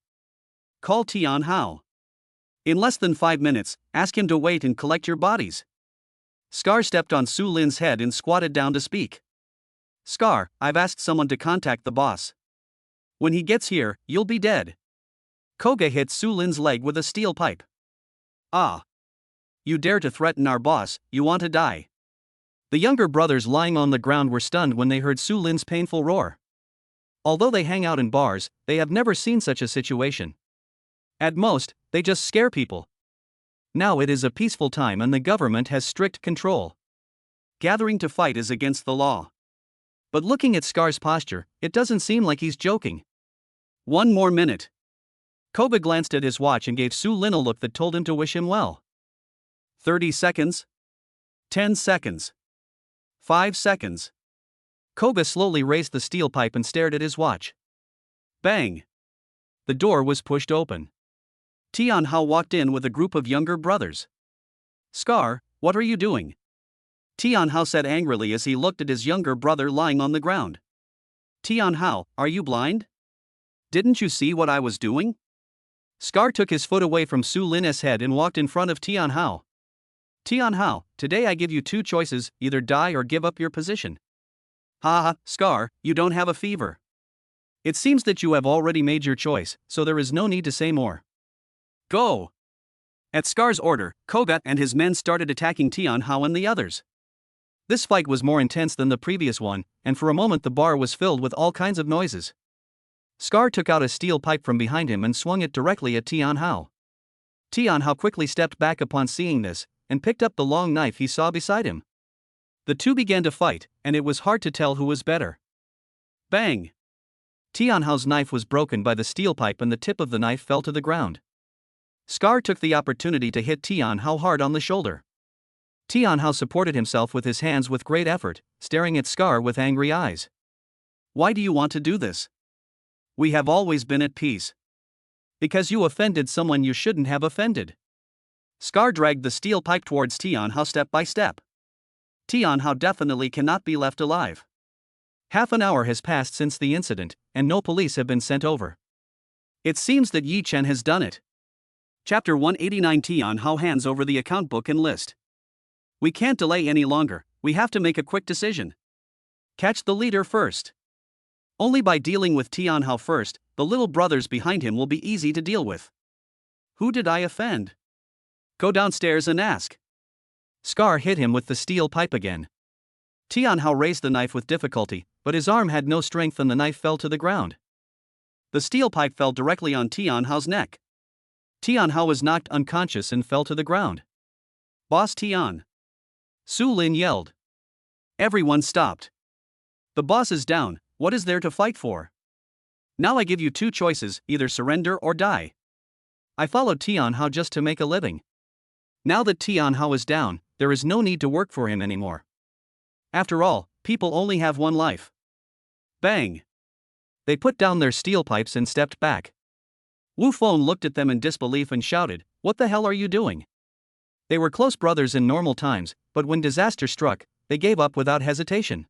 Call Tian Hao. In less than 5 minutes, ask him to wait and collect your bodies. Scar stepped on Su Lin's head and squatted down to speak. Scar, I've asked someone to contact the boss. When he gets here, you'll be dead. Koga hit Su Lin's leg with a steel pipe. Ah. You dare to threaten our boss, you want to die. The younger brothers lying on the ground were stunned when they heard Su Lin's painful roar. Although they hang out in bars, they have never seen such a situation. At most, they just scare people. Now it is a peaceful time and the government has strict control. Gathering to fight is against the law. But looking at Scar's posture, it doesn't seem like he's joking. 1 more minute. Koga glanced at his watch and gave Su Lin a look that told him to wish him well. 30 seconds. 10 seconds. 5 seconds. Koga slowly raised the steel pipe and stared at his watch. Bang. The door was pushed open. Tian Hao walked in with a group of younger brothers. Scar, what are you doing? Tian Hao said angrily as he looked at his younger brother lying on the ground. Tian Hao, are you blind? Didn't you see what I was doing? Scar took his foot away from Su Lin's head and walked in front of Tian Hao. Tian Hao, today I give you 2 choices, either die or give up your position. Ha, Scar, you don't have a fever. It seems that you have already made your choice, so there is no need to say more. Go! At Scar's order, Koga and his men started attacking Tian Hao and the others. This fight was more intense than the previous one, and for a moment the bar was filled with all kinds of noises. Scar took out a steel pipe from behind him and swung it directly at Tian Hao. Tian Hao quickly stepped back upon seeing this, and picked up the long knife he saw beside him. The two began to fight, and it was hard to tell who was better. Bang! Tian Hao's knife was broken by the steel pipe and the tip of the knife fell to the ground. Scar took the opportunity to hit Tian Hao hard on the shoulder. Tian Hao supported himself with his hands with great effort, staring at Scar with angry eyes. Why do you want to do this? We have always been at peace. Because you offended someone you shouldn't have offended. Scar dragged the steel pipe towards Tian Hao step by step. Tian Hao definitely cannot be left alive. Half an hour has passed since the incident, and no police have been sent over. It seems that Yi Chen has done it. Chapter 189. Tian Hao hands over the account book and list. We can't delay any longer, we have to make a quick decision. Catch the leader first. Only by dealing with Tian Hao first, the little brothers behind him will be easy to deal with. Who did I offend? Go downstairs and ask. Scar hit him with the steel pipe again. Tian Hao raised the knife with difficulty, but his arm had no strength and the knife fell to the ground. The steel pipe fell directly on Tian Hao's neck. Tian Hao was knocked unconscious and fell to the ground. Boss Tian! Su Lin yelled. Everyone stopped. The boss is down, what is there to fight for? Now I give you 2 choices, either surrender or die. I followed Tian Hao just to make a living. Now that Tian Hao is down, there is no need to work for him anymore. After all, people only have one life. Bang! They put down their steel pipes and stepped back. Wu Feng looked at them in disbelief and shouted, "What the hell are you doing?" They were close brothers in normal times, but when disaster struck, they gave up without hesitation.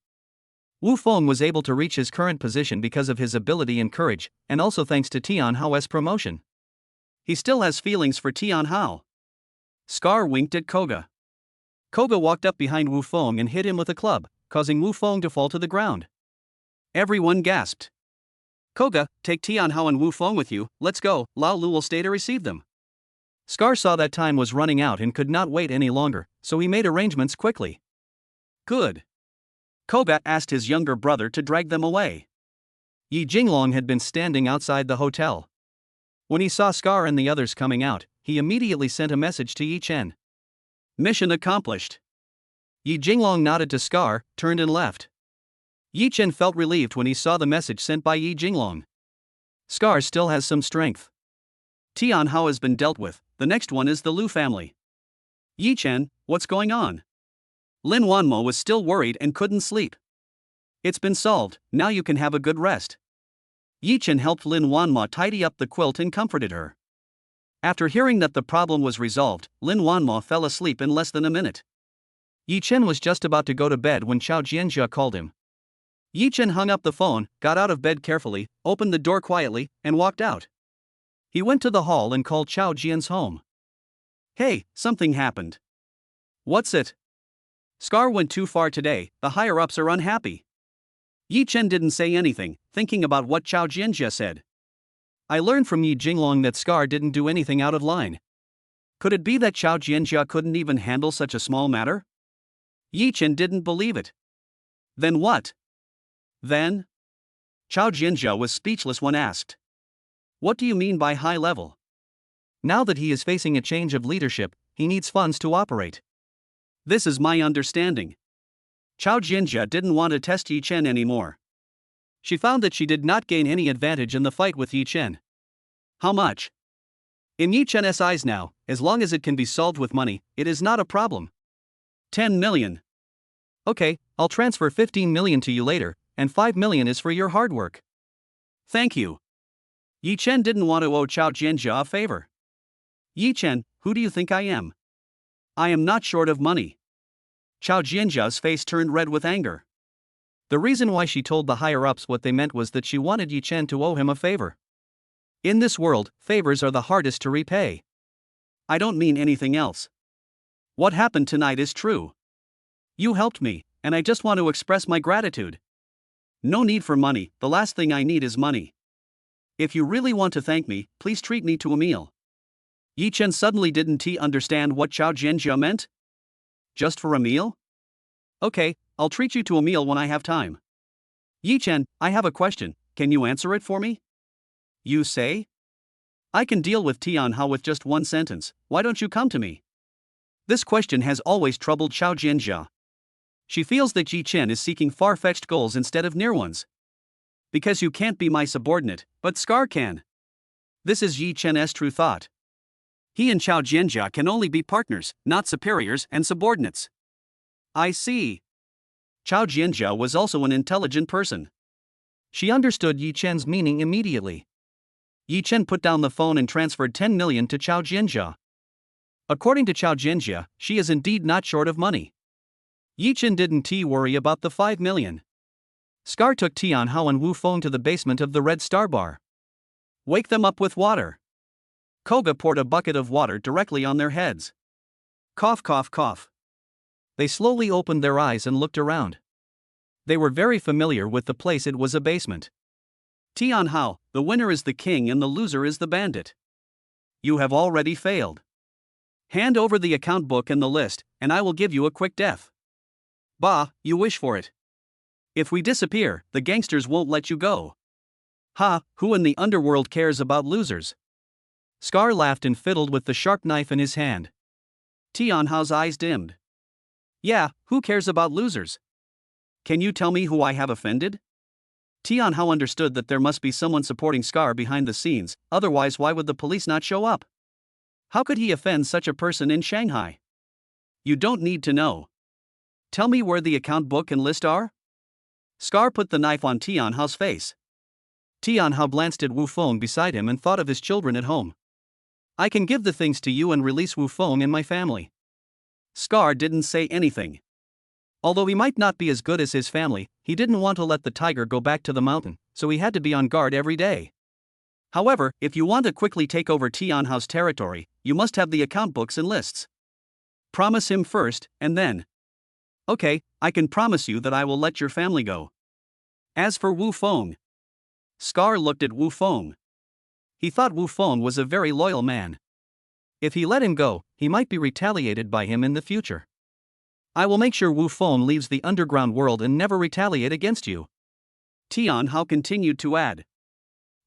Wu Feng was able to reach his current position because of his ability and courage, and also thanks to Tian Hao's promotion. He still has feelings for Tian Hao. Scar winked at Koga. Koga walked up behind Wu Feng and hit him with a club, causing Wu Feng to fall to the ground. Everyone gasped. Koga, take Tian Hao and Wu Feng with you, let's go, Lao Lu will stay to receive them. Scar saw that time was running out and could not wait any longer, so he made arrangements quickly. Good. Koga asked his younger brother to drag them away. Yi Jinglong had been standing outside the hotel. When he saw Scar and the others coming out, he immediately sent a message to Yi Chen. Mission accomplished. Yi Jinglong nodded to Scar, turned and left. Yi Chen felt relieved when he saw the message sent by Yi Jinglong. Scar still has some strength. Tian Hao has been dealt with, the next one is the Lu family. Yi Chen, what's going on? Lin Wanmo was still worried and couldn't sleep. It's been solved, now you can have a good rest. Yi Chen helped Lin Wanmo tidy up the quilt and comforted her. After hearing that the problem was resolved, Lin Wanmo fell asleep in less than a minute. Yi Chen was just about to go to bed when Chao Jianjia called him. Yi Chen hung up the phone, got out of bed carefully, opened the door quietly, and walked out. He went to the hall and called Chao Jian's home. Hey, something happened. What's it? Scar went too far today, the higher-ups are unhappy. Yi Chen didn't say anything, thinking about what Chao Jianjia said. I learned from Yi Jinglong that Scar didn't do anything out of line. Could it be that Chao Jianjia couldn't even handle such a small matter? Yi Chen didn't believe it. Then what? Then? Chao Jianjia was speechless when asked. What do you mean by high level? Now that he is facing a change of leadership, he needs funds to operate. This is my understanding. Chao Jianjia didn't want to test Yi Chen anymore. She found that she did not gain any advantage in the fight with Yi Chen. How much? In Yi Chen's eyes now, as long as it can be solved with money, it is not a problem. 10 million. Okay, I'll transfer 15 million to you later, and 5 million is for your hard work. Thank you. Yi Chen didn't want to owe Chao Jianjia a favor. Yi Chen, who do you think I am? I am not short of money. Chao Jianjia's face turned red with anger. The reason why she told the higher-ups what they meant was that she wanted Yi Chen to owe him a favor. In this world, favors are the hardest to repay. I don't mean anything else. What happened tonight is true. You helped me, and I just want to express my gratitude. No need for money, the last thing I need is money. If you really want to thank me, please treat me to a meal. Yi Chen suddenly didn't understand what Chao Jianjia meant. Just for a meal? Okay, I'll treat you to a meal when I have time. Yi Chen, I have a question, can you answer it for me? You say? I can deal with Tian Hao with just one sentence, why don't you come to me? This question has always troubled Chao Jianjia. She feels that Yi Chen is seeking far-fetched goals instead of near ones. Because you can't be my subordinate, but Scar can. This is Yi Chen's true thought. He and Chao Jianjia can only be partners, not superiors and subordinates. I see. Chao Jianjia was also an intelligent person. She understood Yi Chen's meaning immediately. Yi Chen put down the phone and transferred 10 million to Chao Jianjia. According to Chao Jianjia, she is indeed not short of money. Yi Chen didn't worry about the 5 million. Scar took Tian Hao and Wu Feng to the basement of the Red Star Bar. Wake them up with water. Koga poured a bucket of water directly on their heads. Cough, cough, cough. They slowly opened their eyes and looked around. They were very familiar with the place, it was a basement. Tian Hao, the winner is the king and the loser is the bandit. You have already failed. Hand over the account book and the list, and I will give you a quick death. Bah, you wish for it. If we disappear, the gangsters won't let you go. Ha, who in the underworld cares about losers? Scar laughed and fiddled with the sharp knife in his hand. Tian Hao's eyes dimmed. Yeah, who cares about losers? Can you tell me who I have offended? Tian Hao understood that there must be someone supporting Scar behind the scenes, otherwise why would the police not show up? How could he offend such a person in Shanghai? You don't need to know. Tell me where the account book and list are? Scar put the knife on Tian Hao's face. Tian Hao glanced at Wu Feng beside him and thought of his children at home. I can give the things to you and release Wu Feng and my family. Scar didn't say anything. Although he might not be as good as his family, he didn't want to let the tiger go back to the mountain, so he had to be on guard every day. However, if you want to quickly take over Tian Hao's territory, you must have the account books and lists. Promise him first, and then. Okay, I can promise you that I will let your family go. As for Wu Feng. Scar looked at Wu Feng. He thought Wu Feng was a very loyal man. If he let him go, he might be retaliated by him in the future. I will make sure Wu Feng leaves the underground world and never retaliate against you. Tian Hao continued to add.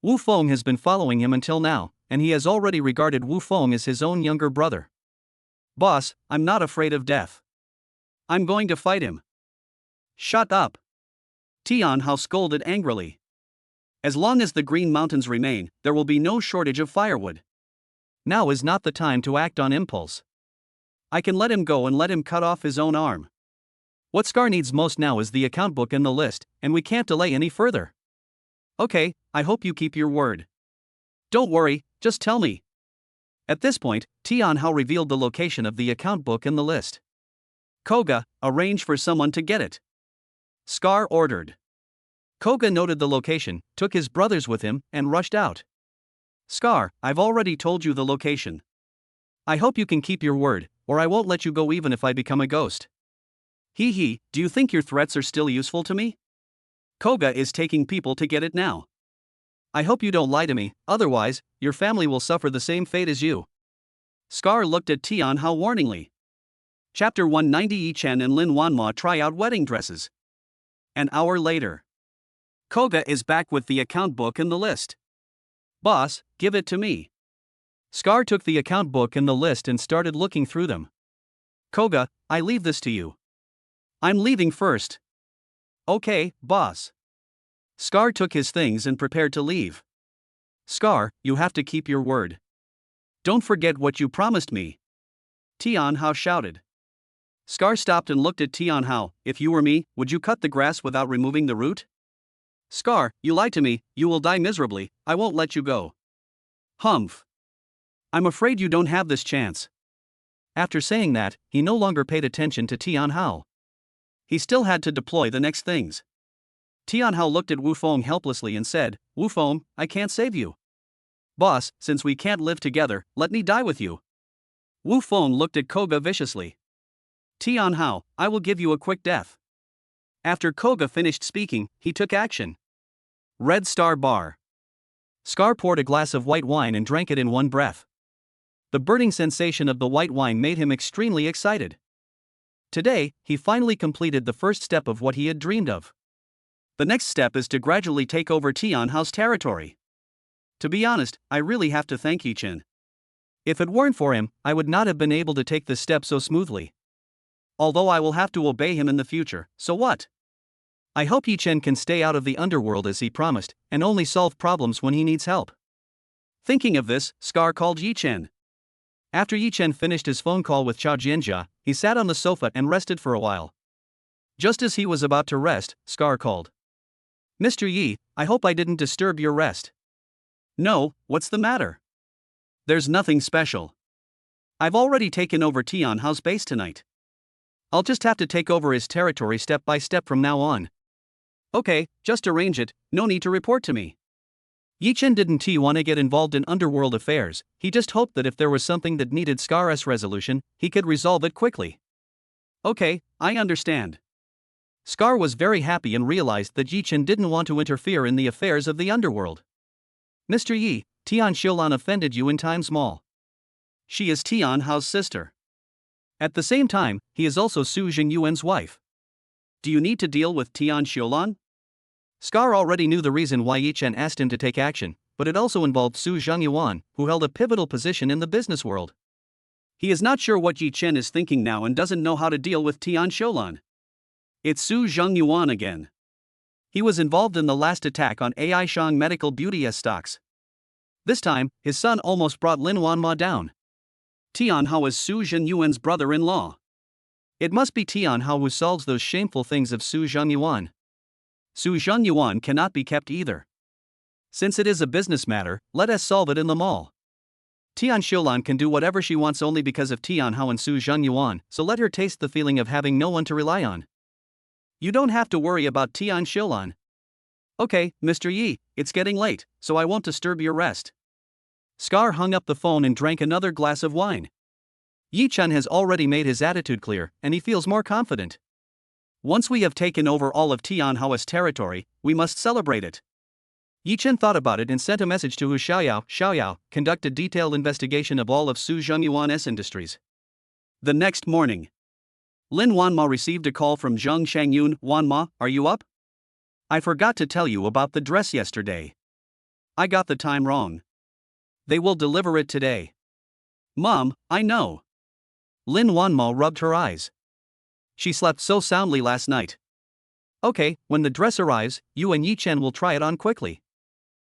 Wu Feng has been following him until now, and he has already regarded Wu Feng as his own younger brother. Boss, I'm not afraid of death. I'm going to fight him. Shut up. Tian Hao scolded angrily. As long as the Green Mountains remain, there will be no shortage of firewood. Now is not the time to act on impulse. I can let him go and let him cut off his own arm. What Scar needs most now is the account book and the list, and we can't delay any further. Okay, I hope you keep your word. Don't worry, just tell me. At this point, Tian Hao revealed the location of the account book and the list. Koga, arrange for someone to get it. Scar ordered. Koga noted the location, took his brothers with him, and rushed out. Scar, I've already told you the location. I hope you can keep your word, or I won't let you go even if I become a ghost. Hee hee, do you think your threats are still useful to me? Koga is taking people to get it now. I hope you don't lie to me, otherwise, your family will suffer the same fate as you. Scar looked at Tian Hao warningly. Chapter 190 Yi Chen and Lin Wanma try out wedding dresses. An hour later. Koga is back with the account book and the list. Boss, give it to me. Scar took the account book and the list and started looking through them. Koga, I leave this to you. I'm leaving first. Okay, boss. Scar took his things and prepared to leave. Scar, you have to keep your word. Don't forget what you promised me. Tian Hao shouted. Scar stopped and looked at Tian Hao. If you were me, would you cut the grass without removing the root? Scar, you lied to me, you will die miserably, I won't let you go. Humph. I'm afraid you don't have this chance. After saying that, he no longer paid attention to Tian Hao. He still had to deploy the next things. Tian Hao looked at Wu Feng helplessly and said, Wu Feng, I can't save you. Boss, since we can't live together, let me die with you. Wu Feng looked at Koga viciously. Tian Hao, I will give you a quick death. After Koga finished speaking, he took action. Red Star Bar. Scar poured a glass of white wine and drank it in one breath. The burning sensation of the white wine made him extremely excited. Today, he finally completed the first step of what he had dreamed of. The next step is to gradually take over Tian Hao's territory. To be honest, I really have to thank Yi Chen. If it weren't for him, I would not have been able to take this step so smoothly. Although I will have to obey him in the future, so what? I hope Yi Chen can stay out of the underworld as he promised, and only solve problems when he needs help. Thinking of this, Scar called Yi Chen. After Yi Chen finished his phone call with Chao Jianjia, he sat on the sofa and rested for a while. Just as he was about to rest, Scar called. Mr. Yi, I hope I didn't disturb your rest. No, what's the matter? There's nothing special. I've already taken over Tian Hao's base tonight. I'll just have to take over his territory step by step from now on. Okay, just arrange it, no need to report to me. Yi Chen didn't want to get involved in underworld affairs, he just hoped that if there was something that needed Scar's resolution, he could resolve it quickly. Okay, I understand. Scar was very happy and realized that Yi Chen didn't want to interfere in the affairs of the underworld. Mr. Yi, Tian Xiulan offended you in time small. She is Tian Hao's sister. At the same time, he is also Su Jingyuan's wife. Do you need to deal with Tian Xiulan? Scar already knew the reason why Yi Chen asked him to take action, but it also involved Su Jingyuan, who held a pivotal position in the business world. He is not sure what Yi Chen is thinking now and doesn't know how to deal with Tian Xiulan. It's Su Jingyuan again. He was involved in the last attack on AI Shang Medical Beauty S stocks. This time, his son almost brought Lin Wanma down. Tian Hao is Su Jinyuan's brother-in-law. It must be Tian Hao who solves those shameful things of Su Jinyuan. Su Jinyuan cannot be kept either. Since it is a business matter, let us solve it in the mall. Tian Xiulan can do whatever she wants only because of Tian Hao and Su Jinyuan, so let her taste the feeling of having no one to rely on. You don't have to worry about Tian Xiulan. Okay, Mr. Yi, it's getting late, so I won't disturb your rest. Scar hung up the phone and drank another glass of wine. Yi Chen has already made his attitude clear, and he feels more confident. Once we have taken over all of Tian Hao's territory, we must celebrate it. Yi Chen thought about it and sent a message to Hu Xiaoyao. Xiaoyao, conduct a detailed investigation of all of Su Jinyuan's industries. The next morning, Lin Wanma received a call from Zheng Shangyun. Wanma, are you up? I forgot to tell you about the dress yesterday. I got the time wrong. They will deliver it today. Mom, I know. Lin Wanma rubbed her eyes. She slept so soundly last night. Okay, when the dress arrives, you and Yi Chen will try it on quickly.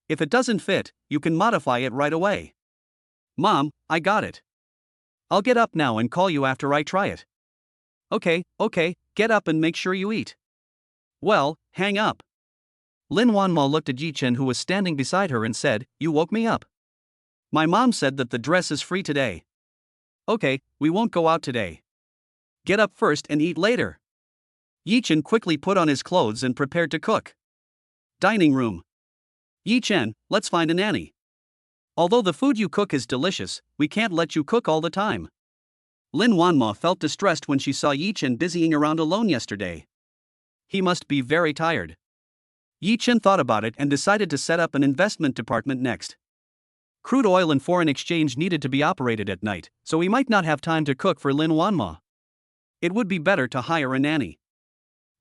If it doesn't fit, you can modify it right away. Mom, I got it. I'll get up now and call you after I try it. Okay, get up and make sure you eat. Well, hang up. Lin Wanma looked at Yi Chen, who was standing beside her, and said, You woke me up. My mom said that the dress is free today. Okay, we won't go out today. Get up first and eat later. Yi Chen quickly put on his clothes and prepared to cook. Dining room. Yi Chen, let's find a nanny. Although the food you cook is delicious, we can't let you cook all the time. Lin Wanma felt distressed when she saw Yi Chen busying around alone yesterday. He must be very tired. Yi Chen thought about it and decided to set up an investment department next. Crude oil and foreign exchange needed to be operated at night, so he might not have time to cook for Lin Wanma. It would be better to hire a nanny.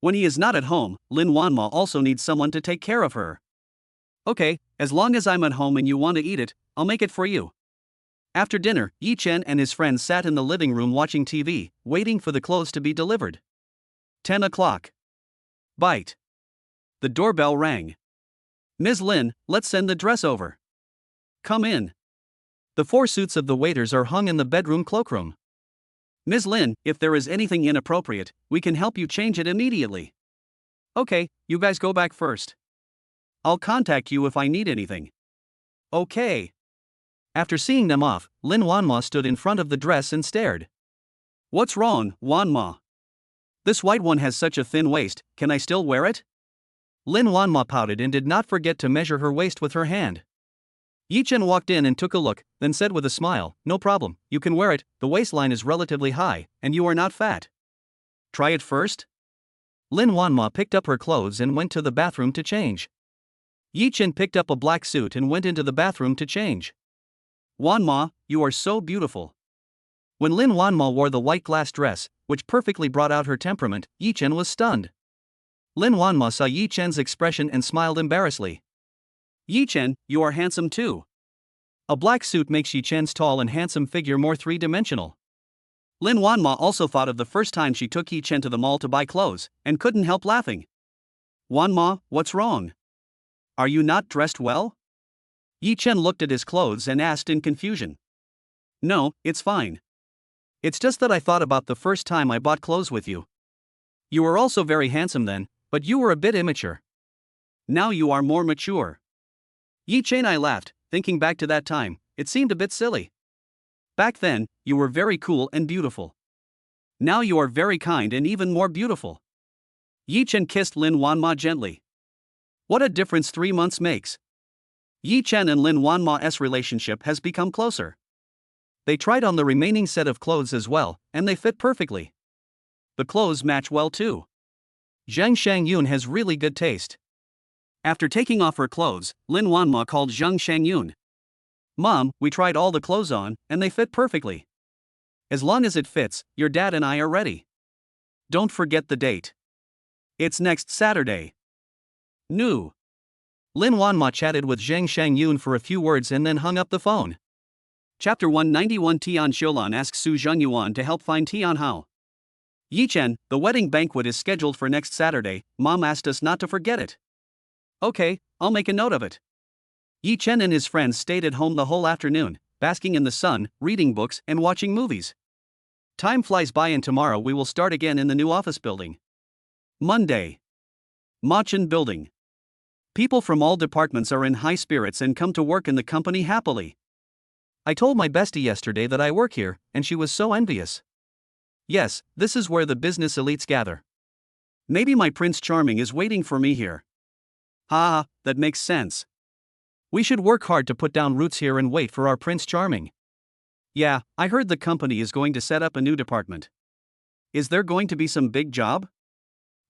When he is not at home, Lin Wanma also needs someone to take care of her. Okay, as long as I'm at home and you want to eat it, I'll make it for you. After dinner, Yi Chen and his friends sat in the living room watching TV, waiting for the clothes to be delivered. 10 o'clock. Bite. The doorbell rang. Ms. Lin, let's send the dress over. Come in. The 4 suits of the waiters are hung in the bedroom cloakroom. Ms. Lin, if there is anything inappropriate, we can help you change it immediately. Okay, you guys go back first. I'll contact you if I need anything. Okay. After seeing them off, Lin Wanma stood in front of the dress and stared. What's wrong, Wanma? This white one has such a thin waist, can I still wear it? Lin Wanma pouted and did not forget to measure her waist with her hand. Yi Chen walked in and took a look, then said with a smile, No problem, you can wear it, the waistline is relatively high, and you are not fat. Try it first? Lin Wanma picked up her clothes and went to the bathroom to change. Yi Chen picked up a black suit and went into the bathroom to change. Wanma, you are so beautiful. When Lin Wanma wore the white glass dress, which perfectly brought out her temperament, Yi Chen was stunned. Lin Wanma saw Yi Chen's expression and smiled embarrassedly. Yi Chen, you are handsome too. A black suit makes Yi Chen's tall and handsome figure more three-dimensional. Lin Wanma also thought of the first time she took Yi Chen to the mall to buy clothes, and couldn't help laughing. Wanma, what's wrong? Are you not dressed well? Yi Chen looked at his clothes and asked in confusion. No, it's fine. It's just that I thought about the first time I bought clothes with you. You were also very handsome then, but you were a bit immature. Now you are more mature. Yi Chen, I laughed, thinking back to that time, it seemed a bit silly. Back then, you were very cool and beautiful. Now you are very kind and even more beautiful. Yi Chen kissed Lin Wanma gently. What a difference 3 months makes. Yi Chen and Lin Wanma's relationship has become closer. They tried on the remaining set of clothes as well, and they fit perfectly. The clothes match well too. Zhang Shangyun has really good taste. After taking off her clothes, Lin Wanma called Zhang Shangyun. Mom, we tried all the clothes on, and they fit perfectly. As long as it fits, your dad and I are ready. Don't forget the date. It's next Saturday. New. Lin Wanma chatted with Zhang Shangyun for a few words and then hung up the phone. Chapter 191. Tian Xiulan asks Su Zhengyuan to help find Tian Hao. Yi Chen, the wedding banquet is scheduled for next Saturday, Mom asked us not to forget it. Okay, I'll make a note of it. Yi Chen and his friends stayed at home the whole afternoon, basking in the sun, reading books, and watching movies. Time flies by and tomorrow we will start again in the new office building. Monday. Machin Building. People from all departments are in high spirits and come to work in the company happily. I told my bestie yesterday that I work here, and she was so envious. Yes, this is where the business elites gather. Maybe my Prince Charming is waiting for me here. Ha, that makes sense. We should work hard to put down roots here and wait for our Prince Charming. Yeah, I heard the company is going to set up a new department. Is there going to be some big job?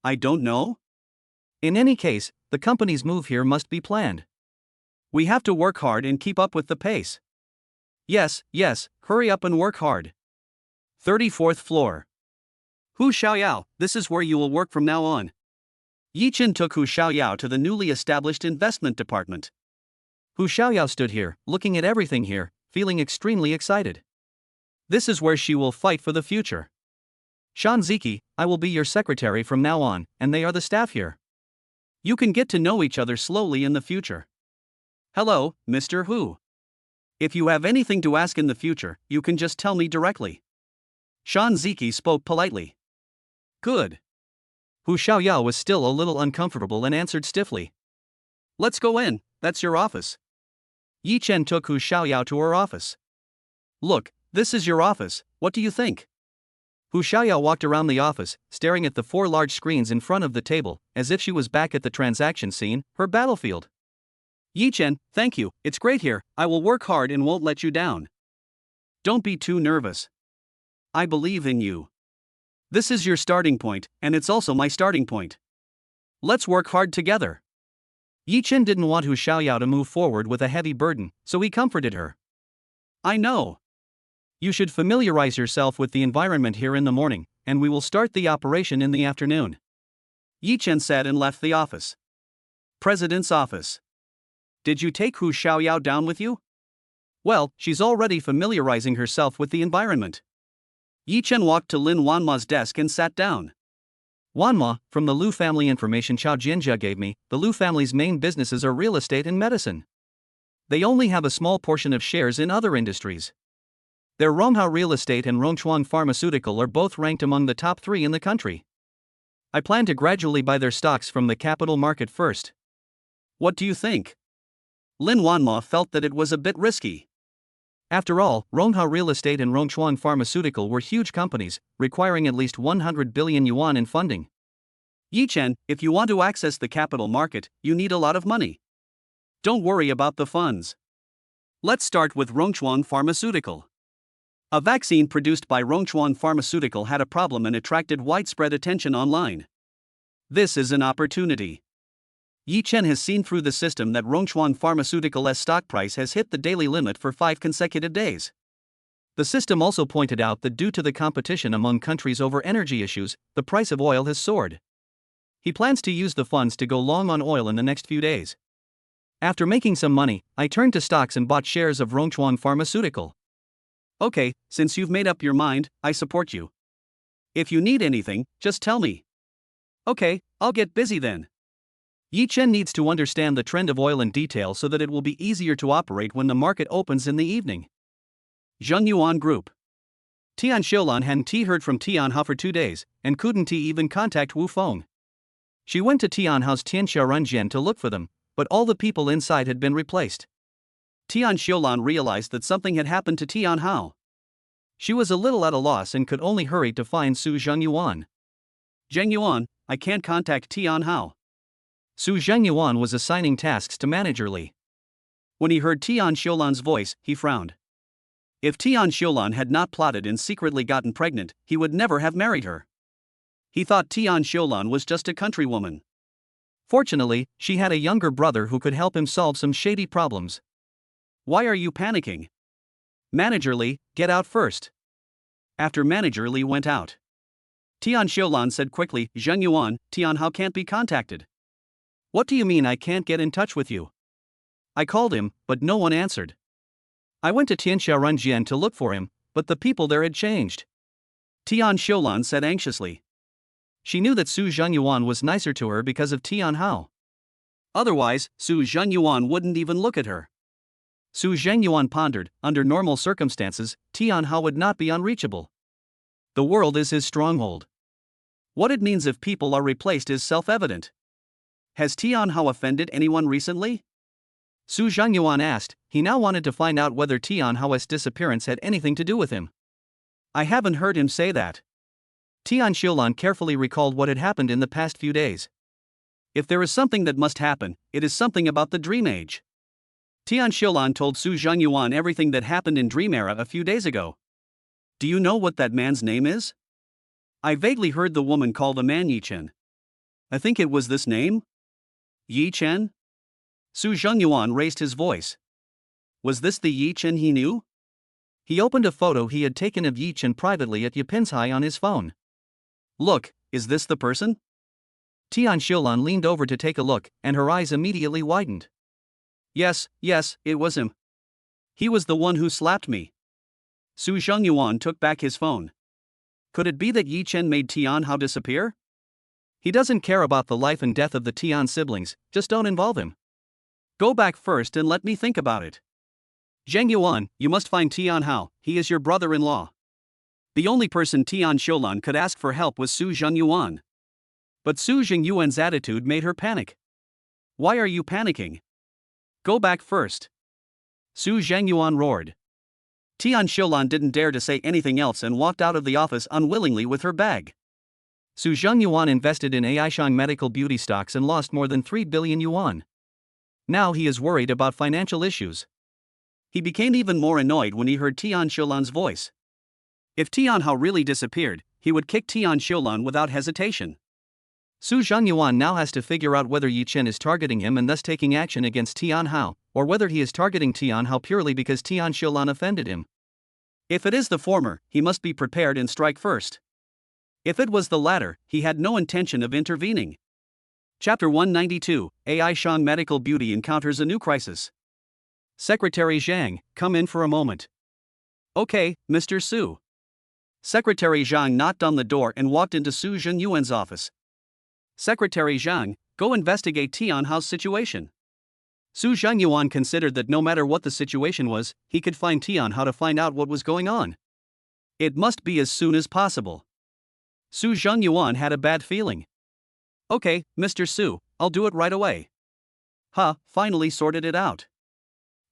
I don't know. In any case, the company's move here must be planned. We have to work hard and keep up with the pace. Yes, hurry up and work hard. 34th floor. Hu Xiaoyao, this is where you will work from now on. Yi Chen took Hu Xiaoyao to the newly established investment department. Hu Xiaoyao stood here, looking at everything here, feeling extremely excited. This is where she will fight for the future. Shanziki, I will be your secretary from now on, and they are the staff here. You can get to know each other slowly in the future. Hello, Mr. Hu. If you have anything to ask in the future, you can just tell me directly. Shanziki spoke politely. Good. Hu Xiaoyao was still a little uncomfortable and answered stiffly. Let's go in, that's your office. Yi Chen took Hu Xiaoyao to her office. Look, this is your office, what do you think? Hu Xiaoyao walked around the office, staring at the 4 large screens in front of the table, as if she was back at the transaction scene, her battlefield. Yi Chen, thank you, it's great here, I will work hard and won't let you down. Don't be too nervous. I believe in you. This is your starting point, and it's also my starting point. Let's work hard together. Yi Chen didn't want Hu Xiaoyao to move forward with a heavy burden, so he comforted her. I know. You should familiarize yourself with the environment here in the morning, and we will start the operation in the afternoon. Yi Chen said and left the office. President's office. Did you take Hu Xiaoyao down with you? Well, she's already familiarizing herself with the environment. Yi Chen walked to Lin Wanma's desk and sat down. Wanma, from the Lu family information Chao Jianjia gave me, the Lu family's main businesses are real estate and medicine. They only have a small portion of shares in other industries. Their Ronghao Real Estate and Rongchuan Pharmaceutical are both ranked among the top 3 in the country. I plan to gradually buy their stocks from the capital market first. What do you think? Lin Wanma felt that it was a bit risky. After all, Ronghao Real Estate and Rongchuan Pharmaceutical were huge companies, requiring at least 100 billion yuan in funding. Yi Chen, if you want to access the capital market, you need a lot of money. Don't worry about the funds. Let's start with Rongchuan Pharmaceutical. A vaccine produced by Rongchuan Pharmaceutical had a problem and attracted widespread attention online. This is an opportunity. Yi Chen has seen through the system that Rongchuan Pharmaceutical's stock price has hit the daily limit for 5 consecutive days. The system also pointed out that due to the competition among countries over energy issues, the price of oil has soared. He plans to use the funds to go long on oil in the next few days. After making some money, I turned to stocks and bought shares of Rongchuan Pharmaceutical. Okay, since you've made up your mind, I support you. If you need anything, just tell me. Okay, I'll get busy then. Yi Chen needs to understand the trend of oil in detail so that it will be easier to operate when the market opens in the evening. Zhengyuan Group. Tian Xiulan hadn't heard from Tianhao for 2 days, and couldn't even contact Wu Feng. She went to Tianhao's Tianxiaorunjian to look for them, but all the people inside had been replaced. Tian Xiulan realized that something had happened to Tianhao. She was a little at a loss and could only hurry to find Su Zhengyuan. Zhengyuan, I can't contact Tianhao. Su Zhengyuan was assigning tasks to Manager Li. When he heard Tian Xiulan's voice, he frowned. If Tian Xiulan had not plotted and secretly gotten pregnant, he would never have married her. He thought Tian Xiulan was just a countrywoman. Fortunately, she had a younger brother who could help him solve some shady problems. Why are you panicking? Manager Li, get out first. After Manager Li went out, Tian Xiulan said quickly, Zhengyuan, Tianhao can't be contacted. What do you mean I can't get in touch with you? I called him, but no one answered. I went to Tianxiaorunjian to look for him, but the people there had changed. Tian Xiulan said anxiously. She knew that Su Zhengyuan was nicer to her because of Tianhao. Otherwise, Su Zhengyuan wouldn't even look at her. Su Zhengyuan pondered, under normal circumstances, Tianhao would not be unreachable. The world is his stronghold. What it means if people are replaced is self-evident. Has Tianhao offended anyone recently? Su Zhengyuan asked. He now wanted to find out whether Tianhao's disappearance had anything to do with him. I haven't heard him say that. Tian Xiulan carefully recalled what had happened in the past few days. If there is something that must happen, it is something about the Dream Age. Tian Xiulan told Su Zhengyuan everything that happened in Dream Era a few days ago. Do you know what that man's name is? I vaguely heard the woman call the man Yi Chen. I think it was this name? Yi Chen? Su Zhengyuan raised his voice. Was this the Yi Chen he knew? He opened a photo he had taken of Yi Chen privately at Yipinsai on his phone. Look, is this the person? Tian Xiulan leaned over to take a look, and her eyes immediately widened. Yes, it was him. He was the one who slapped me. Su Zhengyuan took back his phone. Could it be that Yi Chen made Tian Hao disappear? He doesn't care about the life and death of the Tian siblings, just don't involve him. Go back first and let me think about it. Zheng Yuan, you must find Tian Hao, he is your brother-in-law. The only person Tian Shoulan could ask for help was Su Zhengyuan. But Su Zhengyuan's attitude made her panic. Why are you panicking? Go back first. Su Zhengyuan roared. Tian Shoulan didn't dare to say anything else and walked out of the office unwillingly with her bag. Su Zhengyuan invested in Aishang medical beauty stocks and lost more than 3 billion yuan. Now he is worried about financial issues. He became even more annoyed when he heard Tian Shoulan's voice. If Tian Hao really disappeared, he would kick Tian Shoulan without hesitation. Su Zhengyuan now has to figure out whether Yi Chen is targeting him and thus taking action against Tian Hao, or whether he is targeting Tian Hao purely because Tian Shoulan offended him. If it is the former, he must be prepared and strike first. If it was the latter, he had no intention of intervening. Chapter 192, Aishang Medical Beauty encounters a new crisis. Secretary Zhang, come in for a moment. Okay, Mr. Su. Secretary Zhang knocked on the door and walked into Su Zhenyuan's office. Secretary Zhang, go investigate Tian Hao's situation. Su Zhenyuan considered that no matter what the situation was, he could find Tian Hao to find out what was going on. It must be as soon as possible. Su Zhenyuan had a bad feeling. Okay, Mr. Su, I'll do it right away. Finally sorted it out.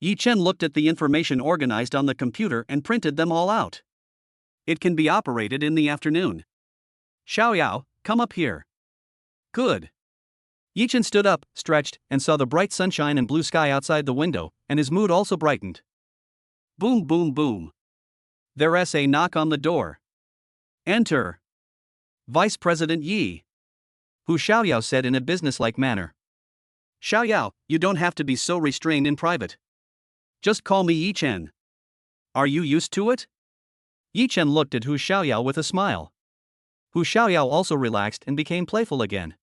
Yi Chen looked at the information organized on the computer and printed them all out. It can be operated in the afternoon. Xiaoyao, come up here. Good. Yi Chen stood up, stretched, and saw the bright sunshine and blue sky outside the window, and his mood also brightened. Boom boom boom. There's a knock on the door. Enter. Vice President Yi. Hu Xiaoyao said in a businesslike manner. Xiaoyao, you don't have to be so restrained in private. Just call me Yi Chen. Are you used to it? Yi Chen looked at Hu Xiaoyao with a smile. Hu Xiaoyao also relaxed and became playful again.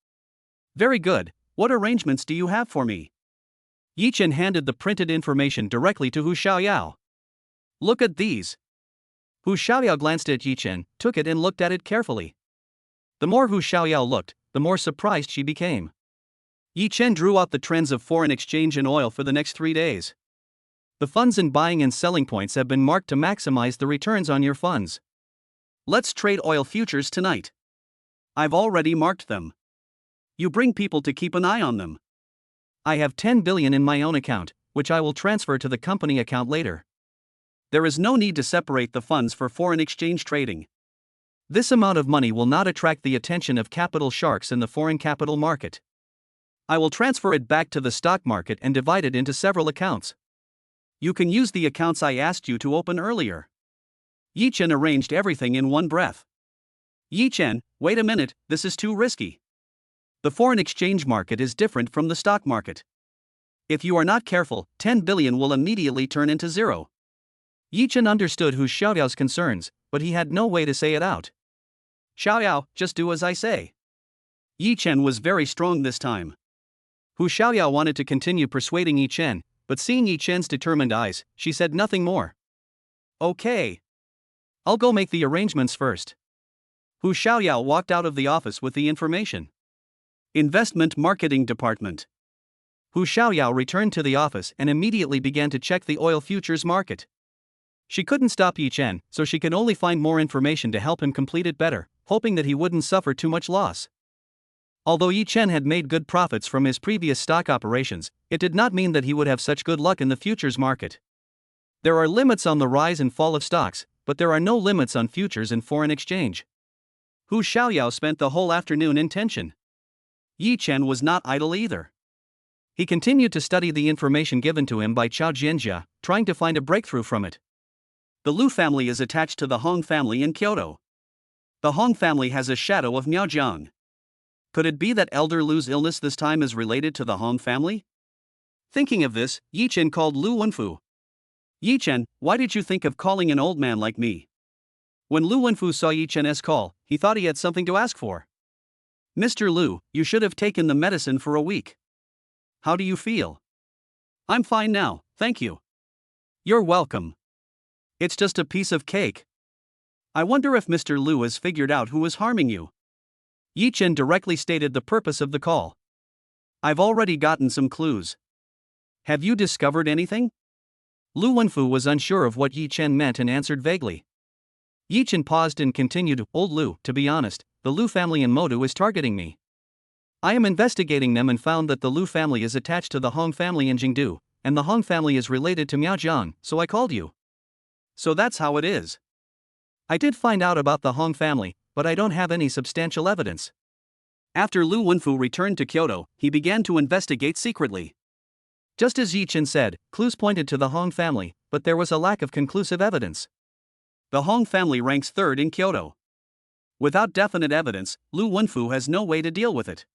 Very good, what arrangements do you have for me? Yi Chen handed the printed information directly to Hu Xiaoyao. Look at these. Hu Xiaoyao glanced at Yi Chen, took it and looked at it carefully. The more Hu Xiaoyao looked, the more surprised she became. Yi Chen drew out the trends of foreign exchange and oil for the next 3 days. The funds and buying and selling points have been marked to maximize the returns on your funds. Let's trade oil futures tonight. I've already marked them. You bring people to keep an eye on them. I have 10 billion in my own account, which I will transfer to the company account later. There is no need to separate the funds for foreign exchange trading. This amount of money will not attract the attention of capital sharks in the foreign capital market. I will transfer it back to the stock market and divide it into several accounts. You can use the accounts I asked you to open earlier. Yi Chen arranged everything in one breath. Yi Chen, wait a minute, this is too risky. The foreign exchange market is different from the stock market. If you are not careful, 10 billion will immediately turn into zero. Yi Chen understood Hu Xiaoyao's concerns, but he had no way to say it out. Xiaoyao, just do as I say. Yi Chen was very strong this time. Hu Xiaoyao wanted to continue persuading Yi Chen, but seeing Yi Chen's determined eyes, she said nothing more. Okay. I'll go make the arrangements first. Hu Xiaoyao walked out of the office with the information. Investment Marketing Department. Hu Xiaoyao returned to the office and immediately began to check the oil futures market. She couldn't stop Yi Chen, so she could only find more information to help him complete it better, hoping that he wouldn't suffer too much loss. Although Yi Chen had made good profits from his previous stock operations, it did not mean that he would have such good luck in the futures market. There are limits on the rise and fall of stocks, but there are no limits on futures and foreign exchange. Hu Xiaoyao spent the whole afternoon in tension. Yi Chen was not idle either. He continued to study the information given to him by Chao Jianjia, trying to find a breakthrough from it. The Lu family is attached to the Hong family in Kyoto. The Hong family has a shadow of Miaojiang. Could it be that Elder Lu's illness this time is related to the Hong family? Thinking of this, Yi Chen called Lu Wenfu. Yi Chen, why did you think of calling an old man like me? When Lu Wenfu saw Yi Chen's call, he thought he had something to ask for. Mr. Lu, you should have taken the medicine for a week. How do you feel? I'm fine now, thank you. You're welcome. It's just a piece of cake. I wonder if Mr. Liu has figured out who is harming you. Yi Chen directly stated the purpose of the call. I've already gotten some clues. Have you discovered anything? Lu Wenfu was unsure of what Yi Chen meant and answered vaguely. Yi Chen paused and continued, Old Lu, to be honest, the Lu family in Modu is targeting me. I am investigating them and found that the Lu family is attached to the Hong family in Jingdu, and the Hong family is related to Miaojiang, so I called you. So that's how it is. I did find out about the Hong family, but I don't have any substantial evidence. After Lu Wenfu returned to Kyoto, he began to investigate secretly. Just as Yi Chen said, clues pointed to the Hong family, but there was a lack of conclusive evidence. The Hong family ranks third in Kyoto. Without definite evidence, Lu Wenfu has no way to deal with it.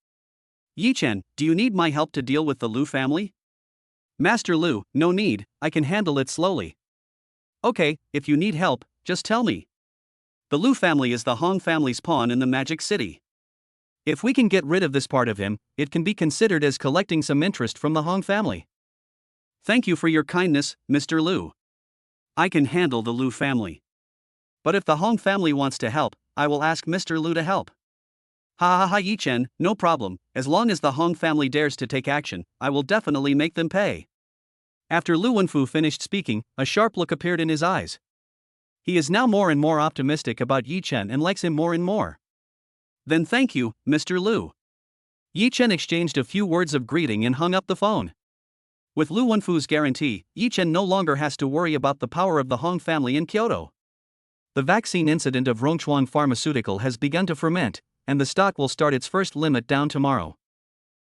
Yi Chen, do you need my help to deal with the Lu family? Master Lu, no need, I can handle it slowly. Okay, if you need help, just tell me. The Lu family is the Hong family's pawn in the Magic City. If we can get rid of this part of him, it can be considered as collecting some interest from the Hong family. Thank you for your kindness, Mr. Lu. I can handle the Lu family. But if the Hong family wants to help, I will ask Mr. Lu to help. Ha ha ha Yi Chen, no problem, as long as the Hong family dares to take action, I will definitely make them pay. After Lu Wenfu finished speaking, a sharp look appeared in his eyes. He is now more and more optimistic about Yi Chen and likes him more and more. Then thank you, Mr. Lu. Yi Chen exchanged a few words of greeting and hung up the phone. With Lu Wenfu's guarantee, Yi Chen no longer has to worry about the power of the Hong family in Kyoto. The vaccine incident of Rongchuan Pharmaceutical has begun to ferment, and the stock will start its first limit down tomorrow.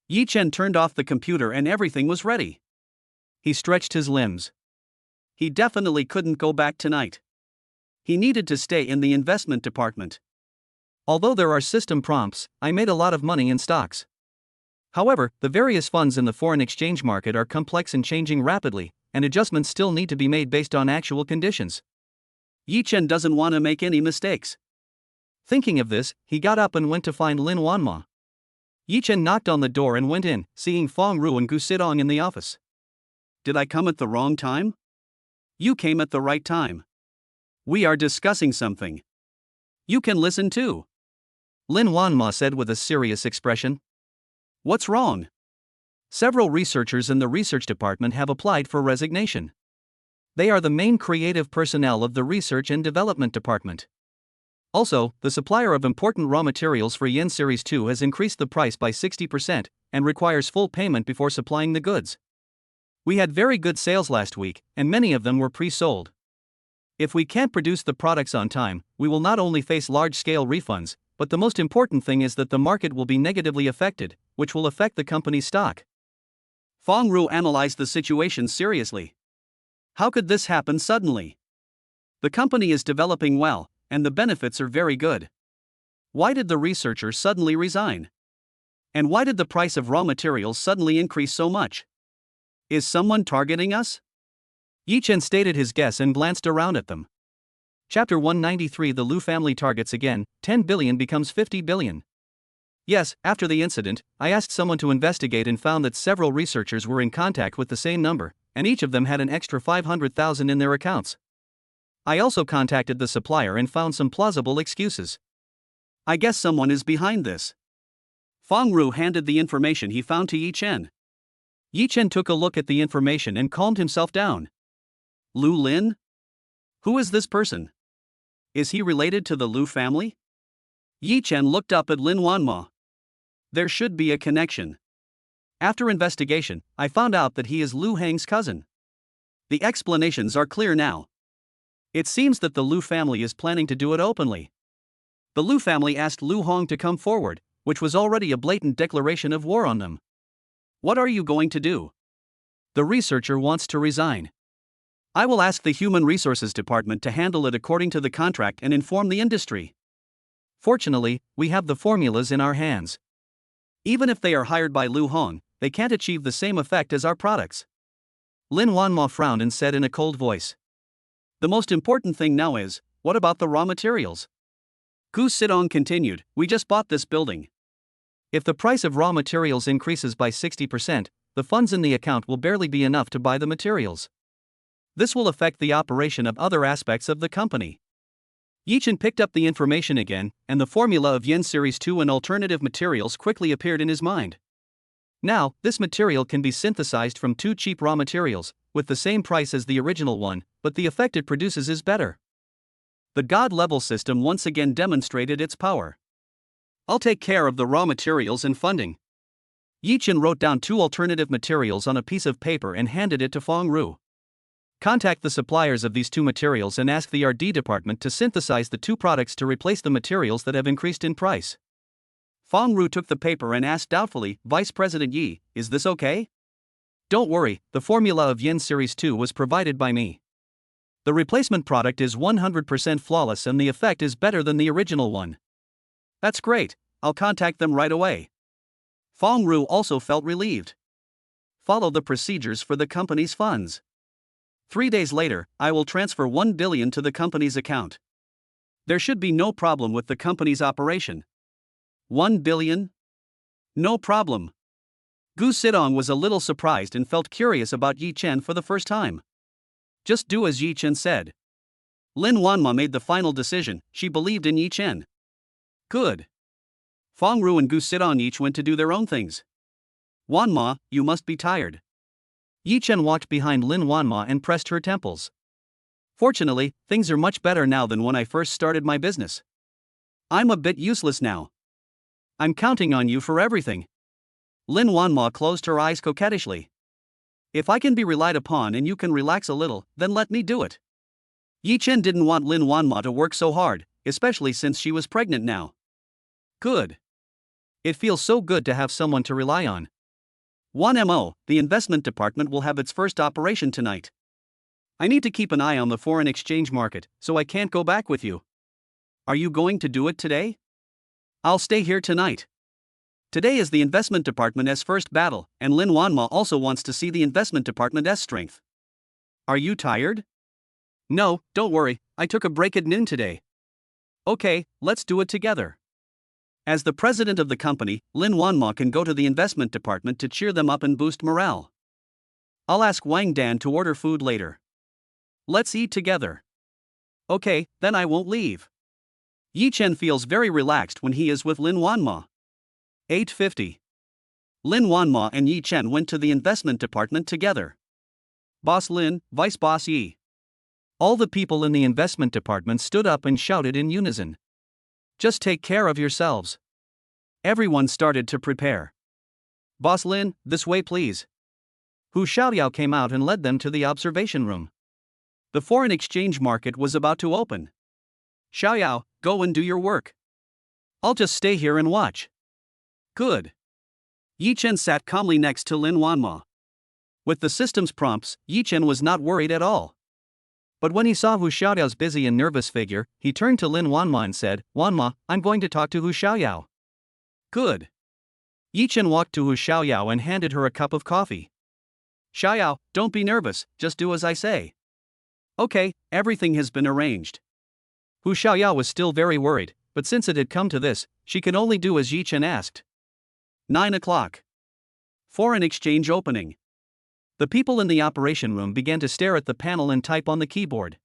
Yi Chen turned off the computer and everything was ready. He stretched his limbs. He definitely couldn't go back tonight. He needed to stay in the investment department. Although there are system prompts, I made a lot of money in stocks. However, the various funds in the foreign exchange market are complex and changing rapidly, and adjustments still need to be made based on actual conditions. Yi Chen doesn't want to make any mistakes. Thinking of this, he got up and went to find Lin Wanma. Yi Chen knocked on the door and went in, seeing Fong Ru and Gu Sidong in the office. Did I come at the wrong time? You came at the right time. We are discussing something. You can listen too. Lin Wanma said with a serious expression. What's wrong? Several researchers in the research department have applied for resignation. They are the main creative personnel of the research and development department. Also, the supplier of important raw materials for Yen Series 2 has increased the price by 60% and requires full payment before supplying the goods. We had very good sales last week, and many of them were pre-sold. If we can't produce the products on time, we will not only face large-scale refunds, but the most important thing is that the market will be negatively affected, which will affect the company's stock. Fong Ru analyzed the situation seriously. How could this happen suddenly? The company is developing well, and the benefits are very good. Why did the researcher suddenly resign? And why did the price of raw materials suddenly increase so much? Is someone targeting us? Yi Chen stated his guess and glanced around at them. Chapter 193 The Lu family targets again, 10 billion becomes 50 billion. Yes, after the incident, I asked someone to investigate and found that several researchers were in contact with the same number, and each of them had an extra 500,000 in their accounts. I also contacted the supplier and found some plausible excuses. I guess someone is behind this. Fong Ru handed the information he found to Yi Chen. Yi Chen took a look at the information and calmed himself down. Lu Lin? Who is this person? Is he related to the Lu family? Yi Chen looked up at Lin Wanma. There should be a connection. After investigation, I found out that he is Lu Hang's cousin. The explanations are clear now. It seems that the Lu family is planning to do it openly. The Lu family asked Lu Hong to come forward, which was already a blatant declaration of war on them. What are you going to do? The researcher wants to resign. I will ask the Human Resources Department to handle it according to the contract and inform the industry. Fortunately, we have the formulas in our hands. Even if they are hired by Lu Hong, they can't achieve the same effect as our products. Lin Wanma frowned and said in a cold voice. The most important thing now is, what about the raw materials? Gu Sidong continued, we just bought this building. If the price of raw materials increases by 60%, the funds in the account will barely be enough to buy the materials. This will affect the operation of other aspects of the company. Yi Chen picked up the information again, and the formula of Yen Series 2 and alternative materials quickly appeared in his mind. Now, this material can be synthesized from two cheap raw materials, with the same price as the original one, but the effect it produces is better. The God-level system once again demonstrated its power. I'll take care of the raw materials and funding. Yi Chen wrote down two alternative materials on a piece of paper and handed it to Feng Ru. Contact the suppliers of these two materials and ask the R&D department to synthesize the two products to replace the materials that have increased in price. Feng Ru took the paper and asked doubtfully, Vice President Yi, is this okay? Don't worry, the formula of Yen Series 2 was provided by me. The replacement product is 100% flawless and the effect is better than the original one. That's great, I'll contact them right away. Feng Ru also felt relieved. Follow the procedures for the company's funds. 3 days later, I will transfer 1 billion to the company's account. There should be no problem with the company's operation. 1 billion? No problem. Gu Sidong was a little surprised and felt curious about Yi Chen for the first time. Just do as Yi Chen said. Lin Wanma made the final decision, she believed in Yi Chen. Good. Feng Ru and Gu Sidong each went to do their own things. Wanma, you must be tired. Yi Chen walked behind Lin Wanma and pressed her temples. Fortunately, things are much better now than when I first started my business. I'm a bit useless now. I'm counting on you for everything. Lin Wanma closed her eyes coquettishly. If I can be relied upon and you can relax a little, then let me do it. Yi Chen didn't want Lin Wanma to work so hard, especially since she was pregnant now. Good. It feels so good to have someone to rely on. 1MO, the investment department will have its first operation tonight. I need to keep an eye on the foreign exchange market, so I can't go back with you. Are you going to do it today? I'll stay here tonight. Today is the investment department's first battle, and Lin Wanma also wants to see the investment department's strength. Are you tired? No, don't worry, I took a break at noon today. Okay, let's do it together. As the president of the company, Lin Wanma can go to the investment department to cheer them up and boost morale. I'll ask Wang Dan to order food later. Let's eat together. Okay, then I won't leave. Yi Chen feels very relaxed when he is with Lin Wanma. 8:50. Lin Wanma and Yi Chen went to the investment department together. Boss Lin, Vice Boss Yi. All the people in the investment department stood up and shouted in unison. Just take care of yourselves. Everyone started to prepare. Boss Lin, this way please. Hu Xiaoyao came out and led them to the observation room. The foreign exchange market was about to open. Xiaoyao, go and do your work. I'll just stay here and watch. Good. Yi Chen sat calmly next to Lin Wanma. With the system's prompts, Yi Chen was not worried at all. But when he saw Hu Xiaoyao's busy and nervous figure, he turned to Lin Wanma and said, Wanma, I'm going to talk to Hu Xiaoyao. Good. Yi Chen walked to Hu Xiaoyao and handed her a cup of coffee. Xiaoyao, don't be nervous, just do as I say. Okay, everything has been arranged. Hu Xiaoyao was still very worried, but since it had come to this, she could only do as Yi Chen asked. 9 o'clock. Foreign exchange opening. The people in the operation room began to stare at the panel and type on the keyboard.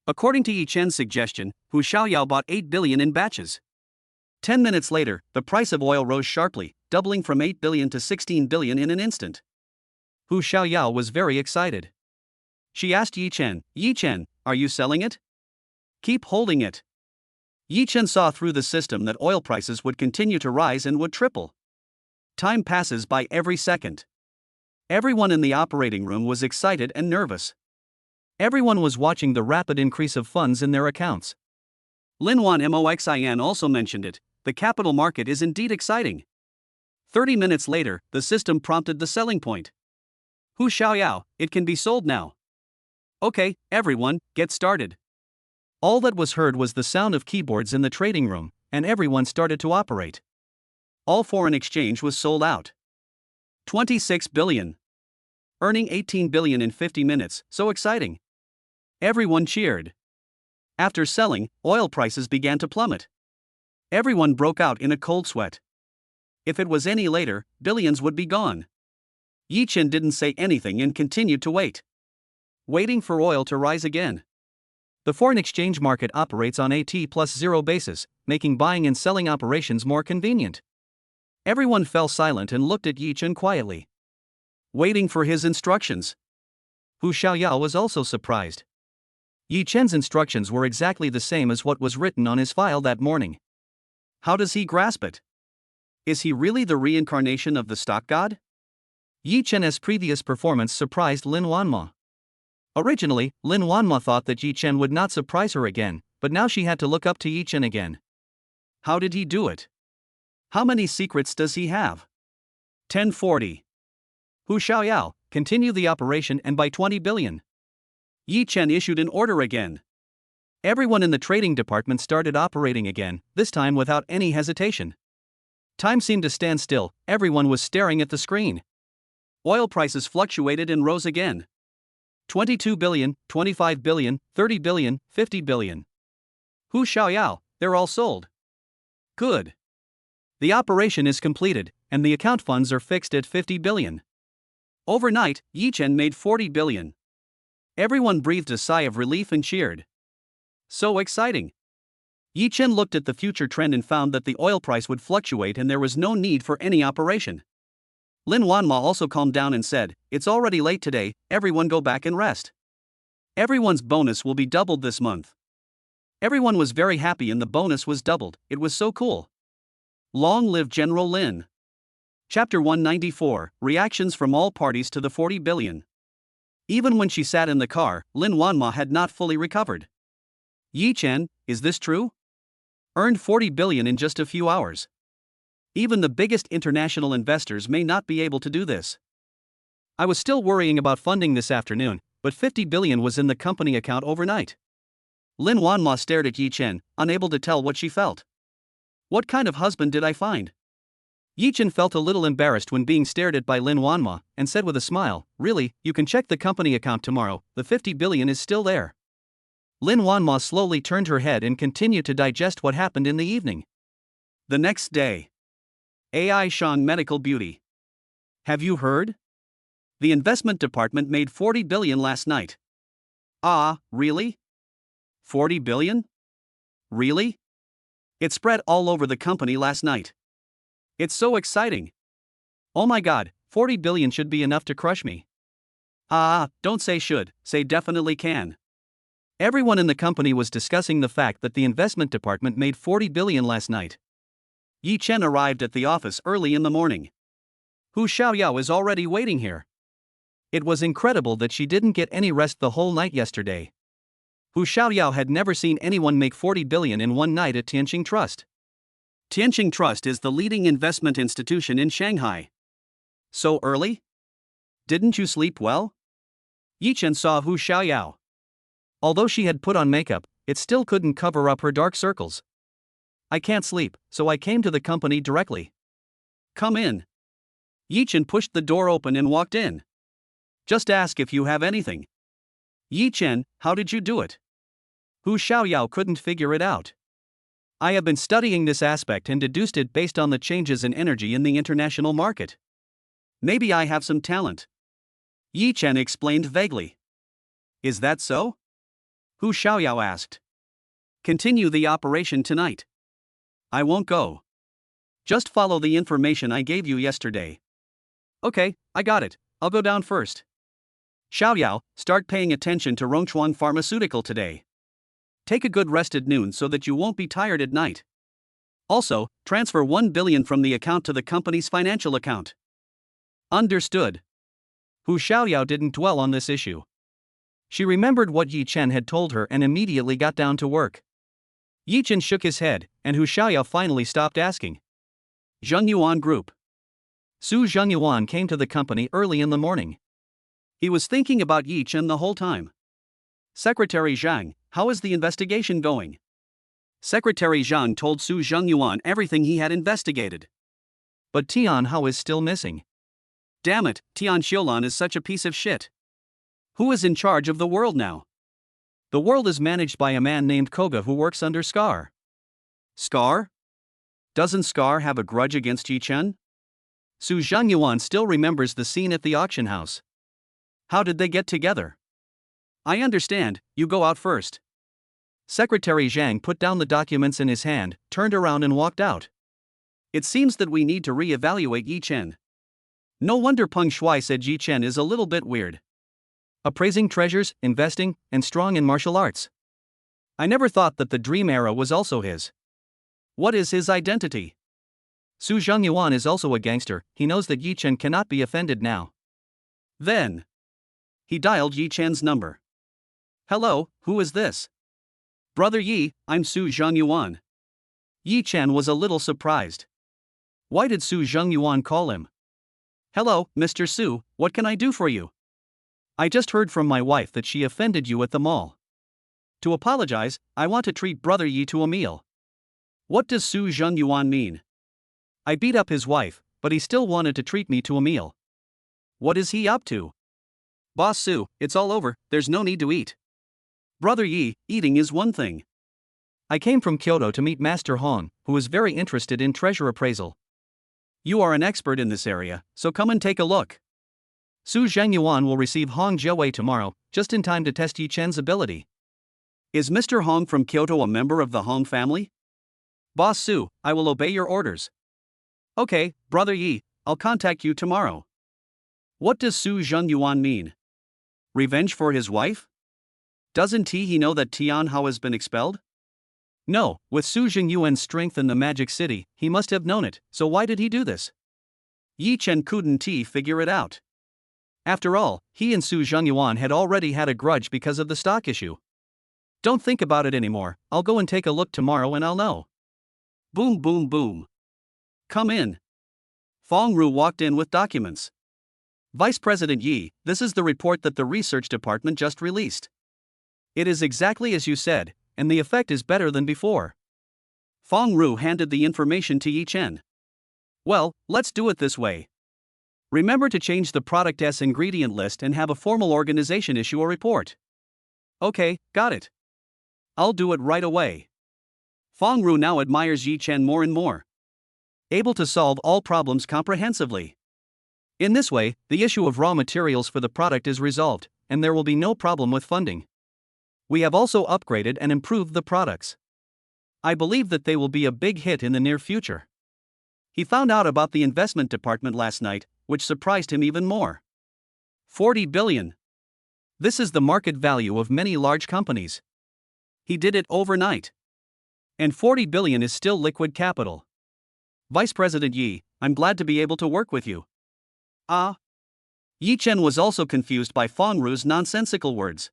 According to Yi Chen's suggestion, Hu Xiaoyao bought 8 billion in batches. 10 minutes later, the price of oil rose sharply, doubling from 8 billion to 16 billion in an instant. Hu Xiaoyao was very excited. She asked Yi Chen, are you selling it? Keep holding it. Yi Chen saw through the system that oil prices would continue to rise and would triple. Time passes by every second. Everyone in the operating room was excited and nervous. Everyone was watching the rapid increase of funds in their accounts. Lin Wan Moxian also mentioned it, the capital market is indeed exciting. 30 minutes later, the system prompted the selling point. Hu Xiaoyao, it can be sold now. Okay, everyone, get started. All that was heard was the sound of keyboards in the trading room, and everyone started to operate. All foreign exchange was sold out. 26 billion. Earning 18 billion in 50 minutes, so exciting. Everyone cheered. After selling, oil prices began to plummet. Everyone broke out in a cold sweat. If it was any later, billions would be gone. Yi Chen didn't say anything and continued to wait. waiting for oil to rise again. The foreign exchange market operates on a T+0 basis, making buying and selling operations more convenient. Everyone fell silent and looked at Yi Chen quietly, waiting for his instructions. Hu Xiaoyao was also surprised. Yi Chen's instructions were exactly the same as what was written on his file that morning. How does he grasp it? Is he really the reincarnation of the stock god? Yi Chen's previous performance surprised Lin Wanma. Originally, Lin Wanma thought that Yi Chen would not surprise her again, but now she had to look up to Yi Chen again. How did he do it? How many secrets does he have? 1040. Hu Xiaoyao, continue the operation and buy 20 billion. Yi Chen issued an order again. Everyone in the trading department started operating again, this time without any hesitation. Time seemed to stand still, everyone was staring at the screen. Oil prices fluctuated and rose again. 22 billion, 25 billion, 30 billion, 50 billion. Hu Xiaoyao, they're all sold. Good. The operation is completed, and the account funds are fixed at 50 billion. Overnight, Yi Chen made 40 billion. Everyone breathed a sigh of relief and cheered. So exciting. Yi Chen looked at the future trend and found that the oil price would fluctuate and there was no need for any operation. Lin Wanma also calmed down and said, "It's already late today, everyone go back and rest. Everyone's bonus will be doubled this month." Everyone was very happy and the bonus was doubled, it was so cool. Long live General Lin. Chapter 194, Reactions from all parties to the 40 billion. Even when she sat in the car, Lin Wanma had not fully recovered. Yi Chen, is this true? Earned 40 billion in just a few hours. Even the biggest international investors may not be able to do this. I was still worrying about funding this afternoon, but 50 billion was in the company account overnight. Lin Wanma stared at Yi Chen, unable to tell what she felt. What kind of husband did I find? Yi Chen felt a little embarrassed when being stared at by Lin Wanma, and said with a smile, "Really, you can check the company account tomorrow, the 50 billion is still there." Lin Wanma slowly turned her head and continued to digest what happened in the evening. The next day. AI Shan Medical Beauty. Have you heard? The investment department made 40 billion last night. Ah, really? 40 billion? Really? It spread all over the company last night. It's so exciting. Oh my god, 40 billion should be enough to crush me. Don't say should, say definitely can. Everyone in the company was discussing the fact that the investment department made 40 billion last night. Yi Chen arrived at the office early in the morning. Hu Xiaoyao is already waiting here. It was incredible that she didn't get any rest the whole night yesterday. Hu Xiaoyao had never seen anyone make 40 billion in one night at Tianqing Trust. Tianqing Trust is the leading investment institution in Shanghai. So early? Didn't you sleep well? Yi Chen saw Hu Xiaoyao. Although she had put on makeup, it still couldn't cover up her dark circles. I can't sleep, so I came to the company directly. Come in. Yi Chen pushed the door open and walked in. Just ask if you have anything. Yi Chen, how did you do it? Hu Xiaoyao couldn't figure it out. I have been studying this aspect and deduced it based on the changes in energy in the international market. Maybe I have some talent. Yi Chen explained vaguely. Is that so? Hu Xiaoyao asked. Continue the operation tonight. I won't go. Just follow the information I gave you yesterday. Okay, I got it, I'll go down first. Xiaoyao, start paying attention to Rongchuan Pharmaceutical today. Take a good rest at noon so that you won't be tired at night. Also, transfer 1 billion from the account to the company's financial account. Understood. Hu Xiaoyao didn't dwell on this issue. She remembered what Yi Chen had told her and immediately got down to work. Yi Chen shook his head, and Hu Xiaoyao finally stopped asking. Zhengyuan Group. Su Zhengyuan came to the company early in the morning. He was thinking about Yi Chen the whole time. Secretary Zhang, how is the investigation going? Secretary Zhang told Su Zhengyuan everything he had investigated. But Tian Hao is still missing. Damn it, Tian Xiulan is such a piece of shit. Who is in charge of the world now? The world is managed by a man named Koga who works under Scar. Scar? Doesn't Scar have a grudge against Yi Chen? Su Zhengyuan still remembers the scene at the auction house. How did they get together? I understand, you go out first. Secretary Zhang put down the documents in his hand, turned around and walked out. It seems that we need to re-evaluate Yi Chen. No wonder Peng Shuai said Yi Chen is a little bit weird. Appraising treasures, investing, and strong in martial arts. I never thought that the dream era was also his. What is his identity? Su Zhengyuan is also a gangster, he knows that Yi Chen cannot be offended now. Then he dialed Yi Chen's number. Hello, who is this? Brother Yi, I'm Su Zhengyuan. Yi Chen was a little surprised. Why did Su Zhengyuan call him? Hello, Mr. Su, what can I do for you? I just heard from my wife that she offended you at the mall. To apologize, I want to treat Brother Yi to a meal. What does Su Zhengyuan mean? I beat up his wife, but he still wanted to treat me to a meal. What is he up to? Boss Su, it's all over, there's no need to eat. Brother Yi, eating is one thing. I came from Kyoto to meet Master Hong, who is very interested in treasure appraisal. You are an expert in this area, so come and take a look. Su Zhengyuan will receive Hong Jiawei tomorrow, just in time to test Yi Chen's ability. Is Mr. Hong from Kyoto a member of the Hong family? Boss Su, I will obey your orders. Okay, Brother Yi, I'll contact you tomorrow. What does Su Zhengyuan mean? Revenge for his wife? Doesn't he know that Tian Hao has been expelled? No, with Su Zhengyuan's strength in the Magic City, he must have known it, so why did he do this? Yi Chen couldn't figure it out. After all, he and Su Zhengyuan had already had a grudge because of the stock issue. Don't think about it anymore, I'll go and take a look tomorrow and I'll know. Boom boom boom. Come in. Fong Ru walked in with documents. Vice President Yi, this is the report that the research department just released. It is exactly as you said, and the effect is better than before. Fong Ru handed the information to Yi Chen. Well, let's do it this way. Remember to change the product's ingredient list and have a formal organization issue a report. Okay, got it. I'll do it right away. Fong Ru now admires Yi Chen more and more. Able to solve all problems comprehensively. In this way, the issue of raw materials for the product is resolved, and there will be no problem with funding. We have also upgraded and improved the products. I believe that they will be a big hit in the near future. He found out about the investment department last night, which surprised him even more. 40 billion. This is the market value of many large companies. He did it overnight. And 40 billion is still liquid capital. Vice President Yi, I'm glad to be able to work with you. Yi Chen was also confused by Fong Ru's nonsensical words.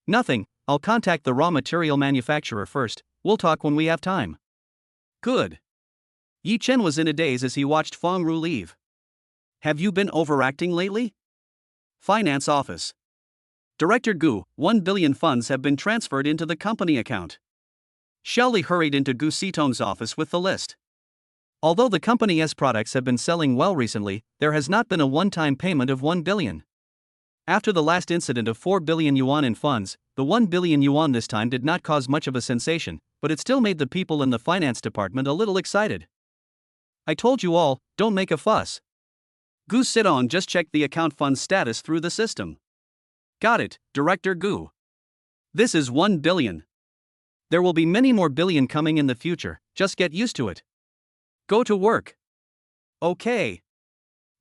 Nothing, I'll contact the raw material manufacturer first, we'll talk when we have time. Good. Yi Chen was in a daze as he watched Fong Ru leave. Have you been overacting lately? Finance Office. Director Gu, 1 billion funds have been transferred into the company account. Shelley hurried into Gu Sitong's office with the list. Although the company's products have been selling well recently, there has not been a one-time payment of 1 billion. After the last incident of 4 billion yuan in funds, the 1 billion yuan this time did not cause much of a sensation, but it still made the people in the finance department a little excited. I told you all, don't make a fuss. Gu Sitong just checked the account fund's status through the system. Got it, Director Gu. This is 1 billion. There will be many more billion coming in the future, just get used to it. Go to work. Okay.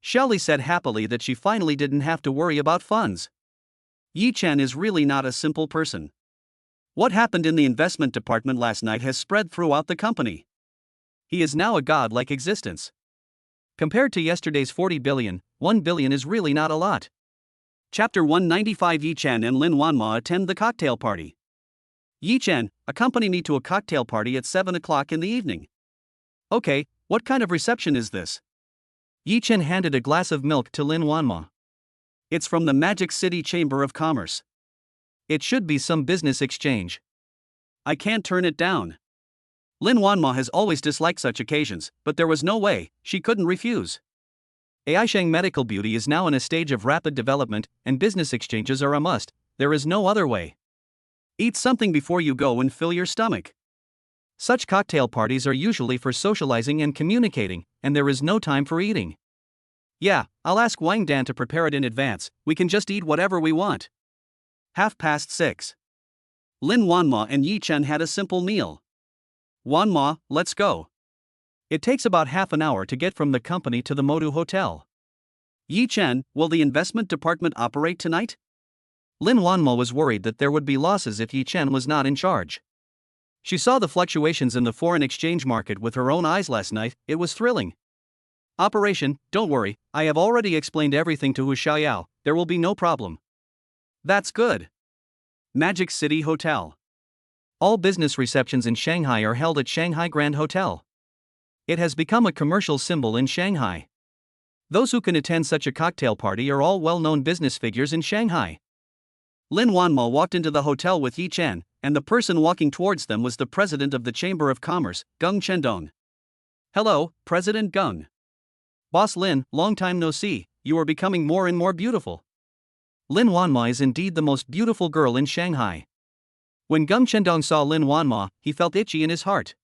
Shelley said happily that she finally didn't have to worry about funds. Yi Chen is really not a simple person. What happened in the investment department last night has spread throughout the company. He is now a god-like existence. Compared to yesterday's 40 billion, 1 billion is really not a lot. Chapter 195 Yi Chen and Lin Wanma attend the cocktail party. Yi Chen, accompany me to a cocktail party at 7 o'clock in the evening. Okay, what kind of reception is this? Yi Chen handed a glass of milk to Lin Wanma. It's from the Magic City Chamber of Commerce. It should be some business exchange. I can't turn it down. Lin Wanma has always disliked such occasions, but there was no way, she couldn't refuse. Aisheng Medical Beauty is now in a stage of rapid development, and business exchanges are a must, there is no other way. Eat something before you go and fill your stomach. Such cocktail parties are usually for socializing and communicating, and there is no time for eating. Yeah, I'll ask Wang Dan to prepare it in advance, we can just eat whatever we want. 6:30. Lin Wanma and Yi Chen had a simple meal. Wanma, let's go. It takes about half an hour to get from the company to the Modu Hotel. Yi Chen, will the investment department operate tonight? Lin Wanma was worried that there would be losses if Yi Chen was not in charge. She saw the fluctuations in the foreign exchange market with her own eyes last night. It was thrilling. Operation, don't worry, I have already explained everything to Hu Xiaoyao, there will be no problem. That's good. Magic City Hotel. All business receptions in Shanghai are held at Shanghai Grand Hotel. It has become a commercial symbol in Shanghai. Those who can attend such a cocktail party are all well-known business figures in Shanghai. Lin Wanma walked into the hotel with Yi Chen, and the person walking towards them was the president of the Chamber of Commerce, Geng Chendong. Hello, President Geng. Boss Lin, long time no see, you are becoming more and more beautiful. Lin Wanma is indeed the most beautiful girl in Shanghai. When Geng Chendong saw Lin Wanma, he felt itchy in his heart.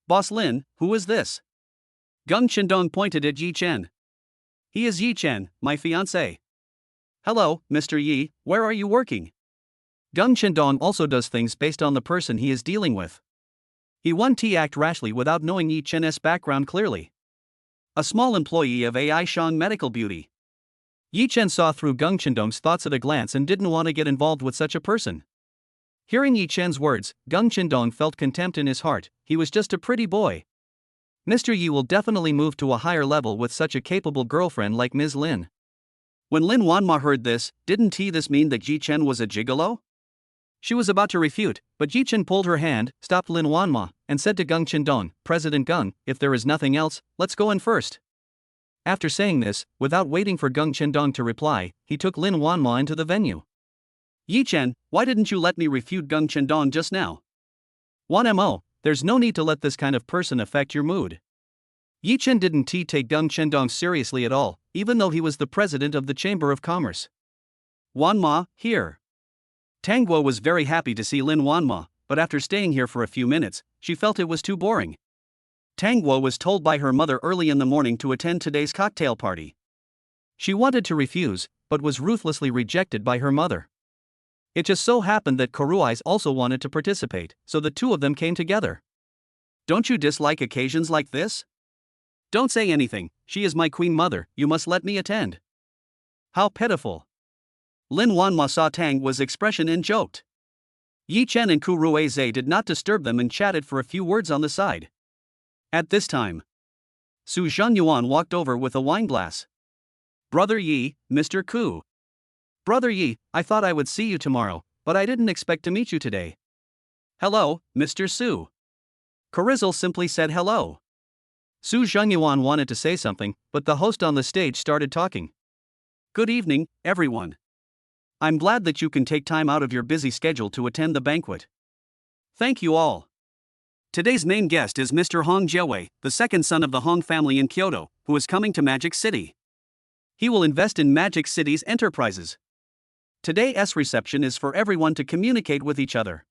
Boss Lin, who is this? Geng Chendong pointed at Yi Chen. He is Yi Chen, my fiancé. Hello, Mr. Yi, where are you working? Geng Chendong also does things based on the person he is dealing with. He won't act rashly without knowing Yi Chen's background clearly. A small employee of AI Shang Medical Beauty. Yi Chen saw through Geng Chendong's thoughts at a glance and didn't want to get involved with such a person. Hearing Yi Chen's words, Geng Chendong felt contempt in his heart. He was just a pretty boy. Mr. Yi will definitely move to a higher level with such a capable girlfriend like Ms. Lin. When Lin Wanma heard this, didn't this mean that Yi Chen was a gigolo? She was about to refute, but Yi Chen pulled her hand, stopped Lin Wanma, and said to Geng Chendong, President Geng, if there is nothing else, let's go in first. After saying this, without waiting for Geng Chendong to reply, he took Lin Wanma into the venue. Yi Chen, why didn't you let me refute Geng Chendong just now? 1mo, there's no need to let this kind of person affect your mood. Yi Chen didn't take Geng Chendong seriously at all, even though he was the president of the Chamber of Commerce. Wanma, here. Tang Guo was very happy to see Lin Wanma, but after staying here for a few minutes, she felt it was too boring. Tang Guo was told by her mother early in the morning to attend today's cocktail party. She wanted to refuse, but was ruthlessly rejected by her mother. It just so happened that Koruais also wanted to participate, so the two of them came together. Don't you dislike occasions like this? Don't say anything, she is my queen mother, you must let me attend. How pitiful. Lin Wanma saw Tang Guo's expression and joked. Yi Chen and Ku Ruizhe did not disturb them and chatted for a few words on the side. At this time, Su Zhanyuan walked over with a wine glass. Brother Yi, Mr. Ku. Brother Yi, I thought I would see you tomorrow, but I didn't expect to meet you today. Hello, Mr. Su. Corizel simply said hello. Su Zhanyuan wanted to say something, but the host on the stage started talking. Good evening, everyone. I'm glad that you can take time out of your busy schedule to attend the banquet. Thank you all. Today's main guest is Mr. Hong Jiawei, the second son of the Hong family in Kyoto, who is coming to Magic City. He will invest in Magic City's enterprises. Today's reception is for everyone to communicate with each other.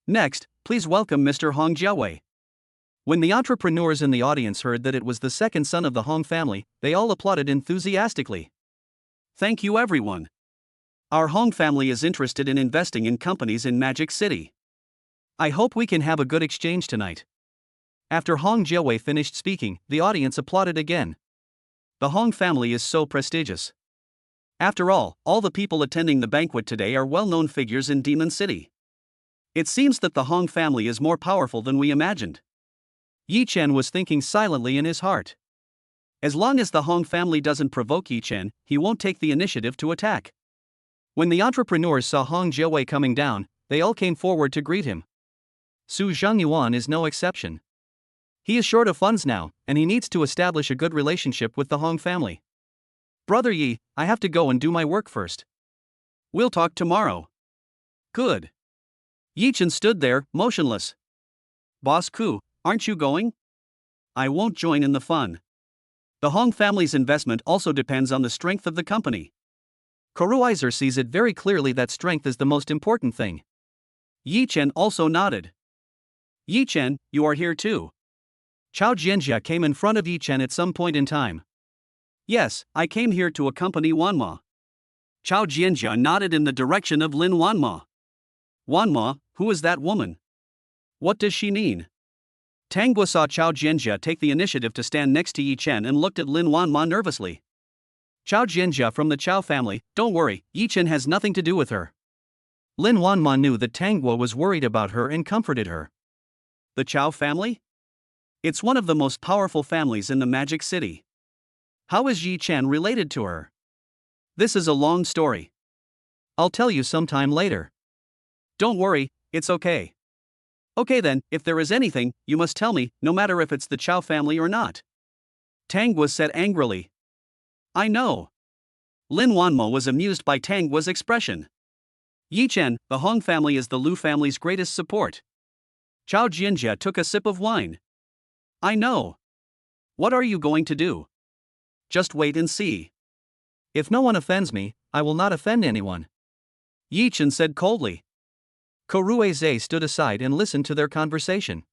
Next, please welcome Mr. Hong Jiawei. When the entrepreneurs in the audience heard that it was the second son of the Hong family, they all applauded enthusiastically. Thank you, everyone. Our Hong family is interested in investing in companies in Magic City. I hope we can have a good exchange tonight. After Hong Jiawei finished speaking, the audience applauded again. The Hong family is so prestigious. After all the people attending the banquet today are well-known figures in Demon City. It seems that the Hong family is more powerful than we imagined. Yi Chen was thinking silently in his heart. As long as the Hong family doesn't provoke Yi Chen, he won't take the initiative to attack. When the entrepreneurs saw Hong Jiawei coming down, they all came forward to greet him. Su Zhangyuan is no exception. He is short of funds now, and he needs to establish a good relationship with the Hong family. Brother Yi, I have to go and do my work first. We'll talk tomorrow. Good. Yi Chen stood there, motionless. Boss Ku, aren't you going? I won't join in the fun. The Hong family's investment also depends on the strength of the company. Koruiser sees it very clearly that strength is the most important thing. Yi Chen also nodded. Yi Chen, you are here too. Chao Jianjia came in front of Yi Chen at some point in time. Yes, I came here to accompany Wanma. Chao Jianjia nodded in the direction of Lin Wanma. Wanma, who is that woman? What does she mean? Tang Guo saw Chao Jianjia take the initiative to stand next to Yi Chen and looked at Lin Wanma nervously. Chao Jianjia from the Chao family, don't worry, Yi Chen has nothing to do with her. Lin Wanma knew that Tang Guo was worried about her and comforted her. The Chao family? It's one of the most powerful families in the Magic City. How is Yi Chen related to her? This is a long story. I'll tell you sometime later. Don't worry, it's okay. Okay then, if there is anything, you must tell me, no matter if it's the Chao family or not. Tang Guo said angrily. I know. Lin Wanmo was amused by Tang Guo's expression. Yi Chen, the Hong family is the Lu family's greatest support. Chao Jianjia took a sip of wine. I know. What are you going to do? Just wait and see. If no one offends me, I will not offend anyone. Yi Chen said coldly. Korueze stood aside and listened to their conversation.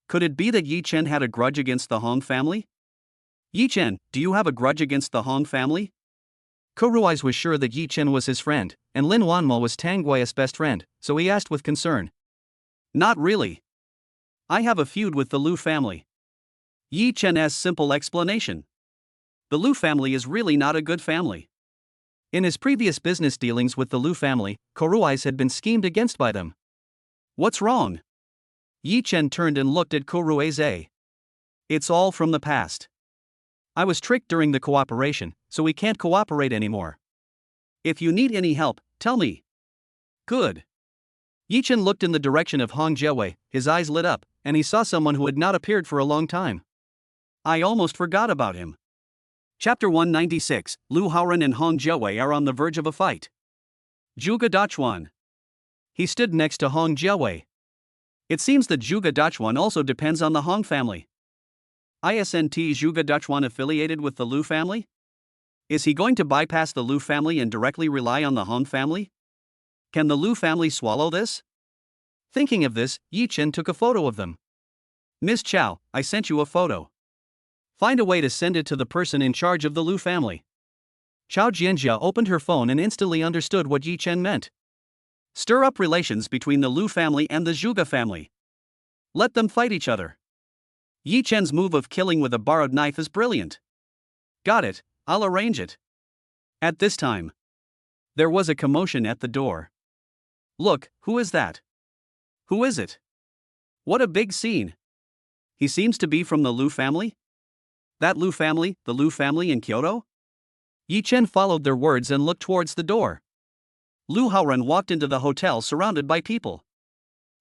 Could it be that Yi Chen had a grudge against the Hong family? Yi Chen, do you have a grudge against the Hong family? Korueze was sure that Yi Chen was his friend, and Lin Wanmo was Tang Guo's best friend, so he asked with concern. Not really. I have a feud with the Lu family. Yi Chen's simple explanation. The Lu family is really not a good family. In his previous business dealings with the Lu family, Korueze had been schemed against by them. What's wrong? Yi Chen turned and looked at Korueze. It's all from the past. I was tricked during the cooperation, so we can't cooperate anymore. If you need any help, tell me. Good. Yi Chen looked in the direction of Hong Jiawei, his eyes lit up, and he saw someone who had not appeared for a long time. I almost forgot about him. Chapter 196, Lu Haoran and Hong Jiawei are on the verge of a fight. Zhuge Dachuan. He stood next to Hong Jiawei. It seems that Zhuge Dachuan also depends on the Hong family. Isn't Zhuge Dachuan affiliated with the Lu family? Is he going to bypass the Lu family and directly rely on the Hong family? Can the Lu family swallow this? Thinking of this, Yi Chen took a photo of them. Miss Chow, I sent you a photo. Find a way to send it to the person in charge of the Lu family. Chao Jianjia opened her phone and instantly understood what Yi Chen meant. Stir up relations between the Lu family and the Zhuge family. Let them fight each other. Yi Chen's move of killing with a borrowed knife is brilliant. Got it, I'll arrange it. At this time, there was a commotion at the door. Look, who is that? Who is it? What a big scene. He seems to be from the Lu family? That Lu family, the Lu family in Kyoto? Yi Chen followed their words and looked towards the door. Lu Haoran walked into the hotel surrounded by people.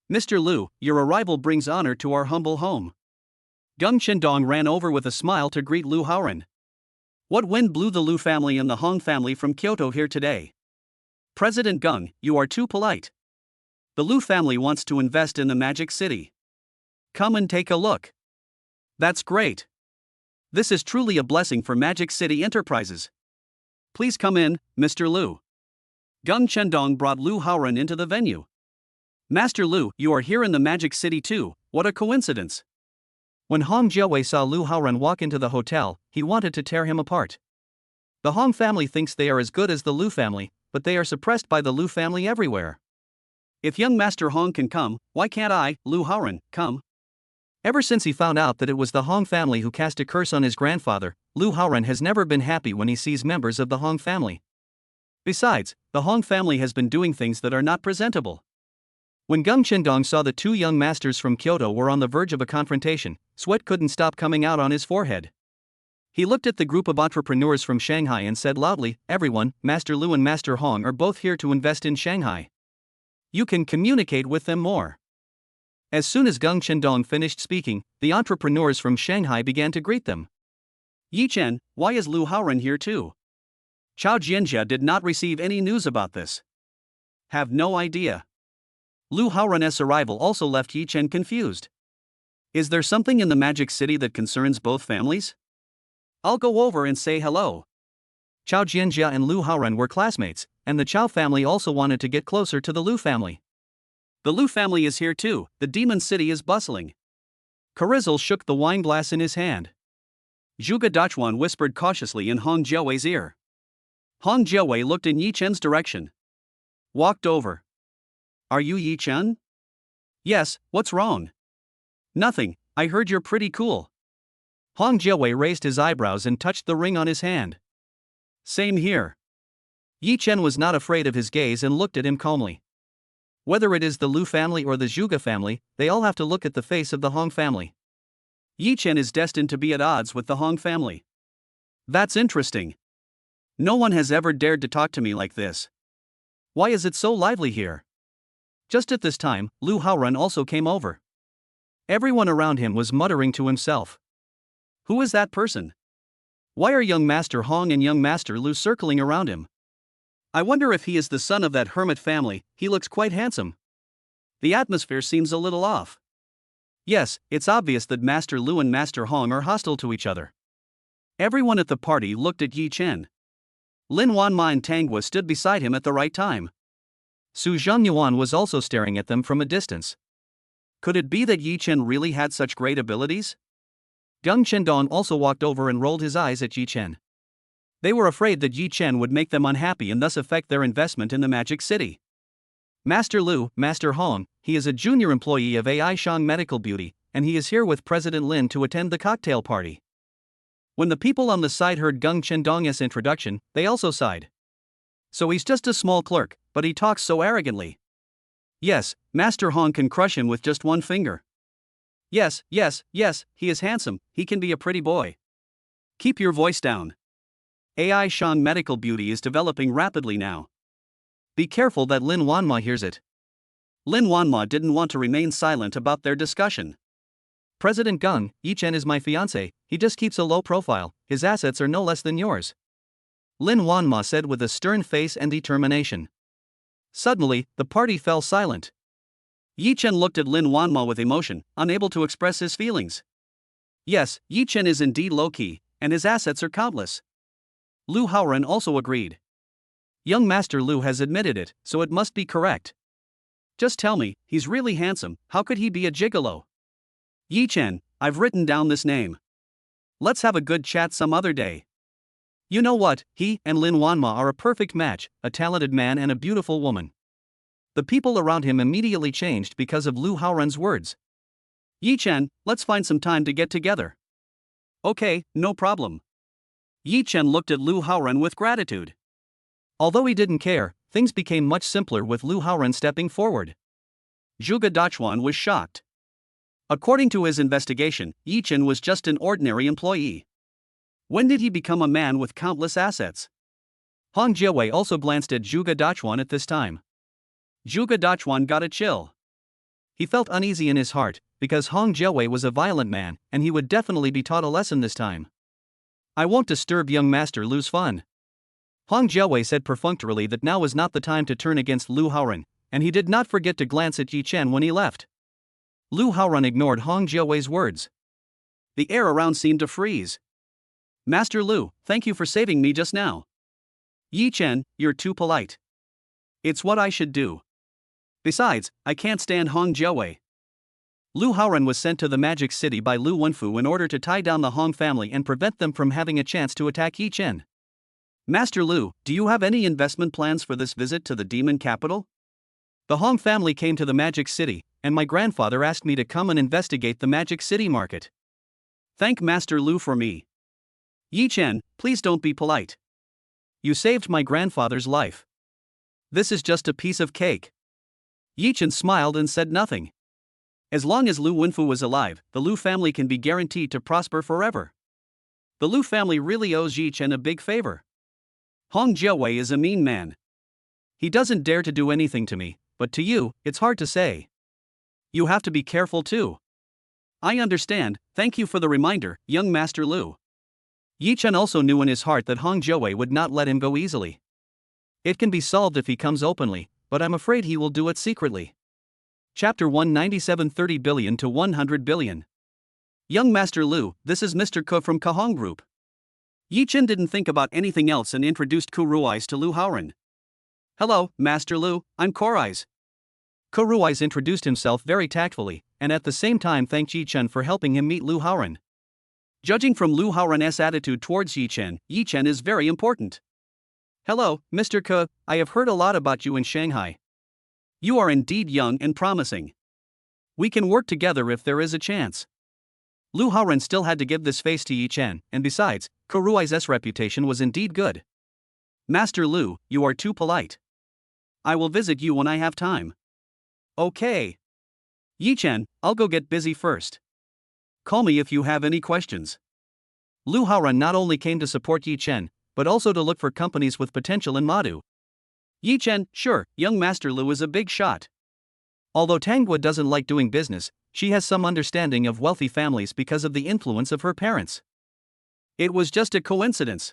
Mr. Lu, your arrival brings honor to our humble home. Gung Chendong ran over with a smile to greet Lu Haoran. What wind blew the Lu family and the Hong family from Kyoto here today? President Gung, you are too polite. The Lu family wants to invest in the Magic City. Come and take a look. That's great. This is truly a blessing for Magic City Enterprises. Please come in, Mr. Lu. Gung Chendong brought Lu Haoran into the venue. Master Lu, you are here in the Magic City too, what a coincidence. When Hong Jiawei saw Lu Haoran walk into the hotel, he wanted to tear him apart. The Hong family thinks they are as good as the Lu family, but they are suppressed by the Lu family everywhere. If young Master Hong can come, why can't I, Lu Haoran, come? Ever since he found out that it was the Hong family who cast a curse on his grandfather, Lu Haoran has never been happy when he sees members of the Hong family. Besides, the Hong family has been doing things that are not presentable. When Gung Chendong saw the two young masters from Kyoto were on the verge of a confrontation, sweat couldn't stop coming out on his forehead. He looked at the group of entrepreneurs from Shanghai and said loudly, everyone, Master Lu and Master Hong are both here to invest in Shanghai. You can communicate with them more. As soon as Gung Chendong finished speaking, the entrepreneurs from Shanghai began to greet them. Yi Chen, why is Lu Haoran here too? Chao Jianjia did not receive any news about this. Have no idea. Lu Haoran's arrival also left Yi Chen confused. Is there something in the Magic City that concerns both families? I'll go over and say hello. Chao Jianjia and Lu Haoran were classmates, and the Chao family also wanted to get closer to the Lu family. The Lu family is here too, the Demon City is bustling. Carizel shook the wine glass in his hand. Zhuge Dachuan whispered cautiously in Hong Jiawei's ear. Hong Jiawei looked in Yi Chen's direction. Walked over. Are you Yi Chen? Yes, what's wrong? Nothing, I heard you're pretty cool. Hong Jiawei raised his eyebrows and touched the ring on his hand. Same here. Yi Chen was not afraid of his gaze and looked at him calmly. Whether it is the Lu family or the Zhuge family, they all have to look at the face of the Hong family. Yi Chen is destined to be at odds with the Hong family. That's interesting. No one has ever dared to talk to me like this. Why is it so lively here? Just at this time, Lu Haoran also came over. Everyone around him was muttering to himself. Who is that person? Why are young Master Hong and young Master Lu circling around him? I wonder if he is the son of that hermit family. He looks quite handsome. The atmosphere seems a little off. Yes, it's obvious that Master Lu and Master Hong are hostile to each other. Everyone at the party looked at Yi Chen. Lin Wanma and Tang Hua stood beside him at the right time. Su Zhangyuan was also staring at them from a distance. Could it be that Yi Chen really had such great abilities? Gang Chendong also walked over and rolled his eyes at Yi Chen. They were afraid that Yi Chen would make them unhappy and thus affect their investment in the Magic City. Master Lu, Master Hong, he is a junior employee of AI Shang Medical Beauty, and he is here with President Lin to attend the cocktail party. When the people on the side heard Gang Chendong's introduction, they also sighed. So he's just a small clerk, but he talks so arrogantly. Yes, Master Hong can crush him with just one finger. Yes, he is handsome, he can be a pretty boy. Keep your voice down. AI Shang Medical Beauty is developing rapidly now. Be careful that Lin Wanma hears it. Lin Wanma didn't want to remain silent about their discussion. President Gang, Yi Chen is my fiancé, he just keeps a low profile, his assets are no less than yours. Lin Wanma said with a stern face and determination. Suddenly, the party fell silent. Yi Chen looked at Lin Wanma with emotion, unable to express his feelings. Yes, Yi Chen is indeed low-key, and his assets are countless. Lu Haoran also agreed. Young Master Lu has admitted it, so it must be correct. Just tell me, he's really handsome, how could he be a gigolo? Yi Chen, I've written down this name. Let's have a good chat some other day. You know what, he and Lin Wanma are a perfect match, a talented man and a beautiful woman. The people around him immediately changed because of Lu Haoran's words. Yi Chen, let's find some time to get together. Okay, no problem. Yi Chen looked at Lu Haoran with gratitude. Although he didn't care, things became much simpler with Lu Haoran stepping forward. Zhuge Dachuan was shocked. According to his investigation, Yi Chen was just an ordinary employee. When did he become a man with countless assets? Hong Jiawei also glanced at Zhuge Dachuan at this time. Zhuge Dachuan got a chill. He felt uneasy in his heart, because Hong Jiawei was a violent man, and he would definitely be taught a lesson this time. I won't disturb young Master Lu's fun. Hong Jiawei said perfunctorily that now was not the time to turn against Lu Haoran, and he did not forget to glance at Yi Chen when he left. Lu Haoran ignored Hong Jiawei's words. The air around seemed to freeze. Master Lu, thank you for saving me just now. Yi Chen, you're too polite. It's what I should do. Besides, I can't stand Hong Jiawei. Lu Haoran was sent to the Magic City by Lu Wenfu in order to tie down the Hong family and prevent them from having a chance to attack Yi Chen. Master Lu, do you have any investment plans for this visit to the demon capital? The Hong family came to the Magic City, and my grandfather asked me to come and investigate the Magic City market. Thank Master Lu for me. Yi Chen, please don't be polite. You saved my grandfather's life. This is just a piece of cake. Yi Chen smiled and said nothing. As long as Lu Wenfu was alive, the Lu family can be guaranteed to prosper forever. The Lu family really owes Yi Chen a big favor. Hong Jiawei is a mean man. He doesn't dare to do anything to me, but to you, it's hard to say. You have to be careful too. I understand, thank you for the reminder, young Master Lu. Yi Chen also knew in his heart that Hong Jiawei would not let him go easily. It can be solved if he comes openly, but I'm afraid he will do it secretly. Chapter 197 30 billion to 100 billion. Young Master Lu, this is Mr. Ke from Kahong Group. Yi Chen didn't think about anything else and introduced Ku Rui's to Lu Haoran. Hello, Master Lu, I'm Korais. Ku Rui's introduced himself very tactfully, and at the same time thanked Yi Chen for helping him meet Lu Haoran. Judging from Lu Haoran's attitude towards Yi Chen is very important. Hello, Mr. Ke, I have heard a lot about you in Shanghai. You are indeed young and promising. We can work together if there is a chance. Lu Haoren still had to give this face to Yi Chen, and besides, Ke Rui's reputation was indeed good. Master Lu, you are too polite. I will visit you when I have time. Okay. Yi Chen, I'll go get busy first. Call me if you have any questions. Lu Haoren not only came to support Yi Chen, but also to look for companies with potential in Madu. Yi Chen, sure, young Master Lu is a big shot. Although Tanggua doesn't like doing business, she has some understanding of wealthy families because of the influence of her parents. It was just a coincidence.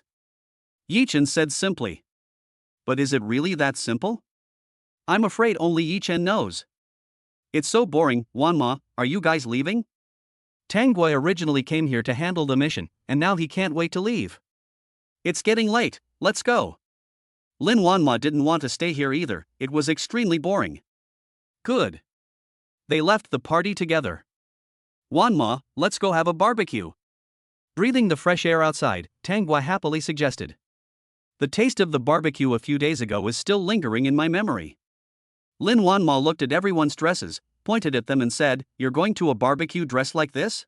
Yi Chen said simply. But is it really that simple? I'm afraid only Yi Chen knows. It's so boring. Wanma, are you guys leaving? Tanggua originally came here to handle the mission, and now he can't wait to leave. It's getting late, let's go. Lin Wanma didn't want to stay here either, it was extremely boring. Good. They left the party together. Wanma, let's go have a barbecue. Breathing the fresh air outside, Tanggua happily suggested. The taste of the barbecue a few days ago is still lingering in my memory. Lin Wanma looked at everyone's dresses, pointed at them and said, "You're going to a barbecue dressed like this?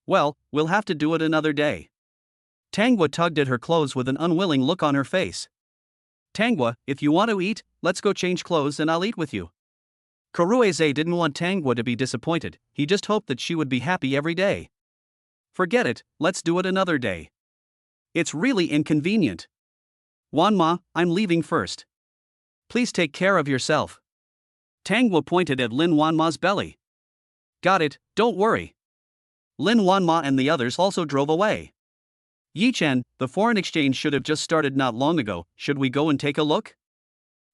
Well, we'll have to do it another day." Tanggua tugged at her clothes with an unwilling look on her face. Tanggua, if you want to eat, let's go change clothes and I'll eat with you. Ke Ruize didn't want Tanggua to be disappointed, he just hoped that she would be happy every day. Forget it, let's do it another day. It's really inconvenient. Wanma, I'm leaving first. Please take care of yourself. Tanggua pointed at Lin Wanma's belly. Got it, don't worry. Lin Wanma and the others also drove away. Yi Chen, the foreign exchange should have just started not long ago, should we go and take a look?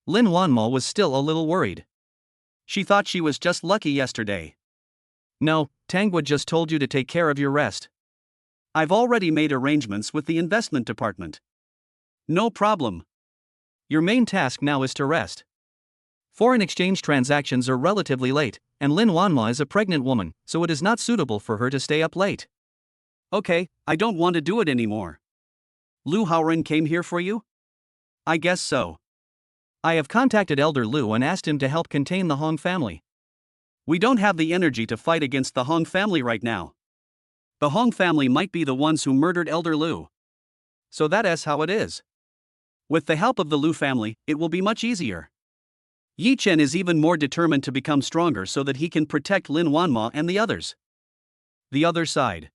Lin Wanma was still a little worried. She thought she was just lucky yesterday. No, Tanggua just told you to take care of your rest. I've already made arrangements with the investment department. No problem. Your main task now is to rest. Foreign exchange transactions are relatively late, and Lin Wanma is a pregnant woman, so it is not suitable for her to stay up late. Okay, I don't want to do it anymore. Lu Haoren came here for you? I guess so. I have contacted Elder Lu and asked him to help contain the Hong family. We don't have the energy to fight against the Hong family right now. The Hong family might be the ones who murdered Elder Lu. So that's how it is. With the help of the Lu family, it will be much easier. Yi Chen is even more determined to become stronger so that he can protect Lin Wanma and the others. The other side.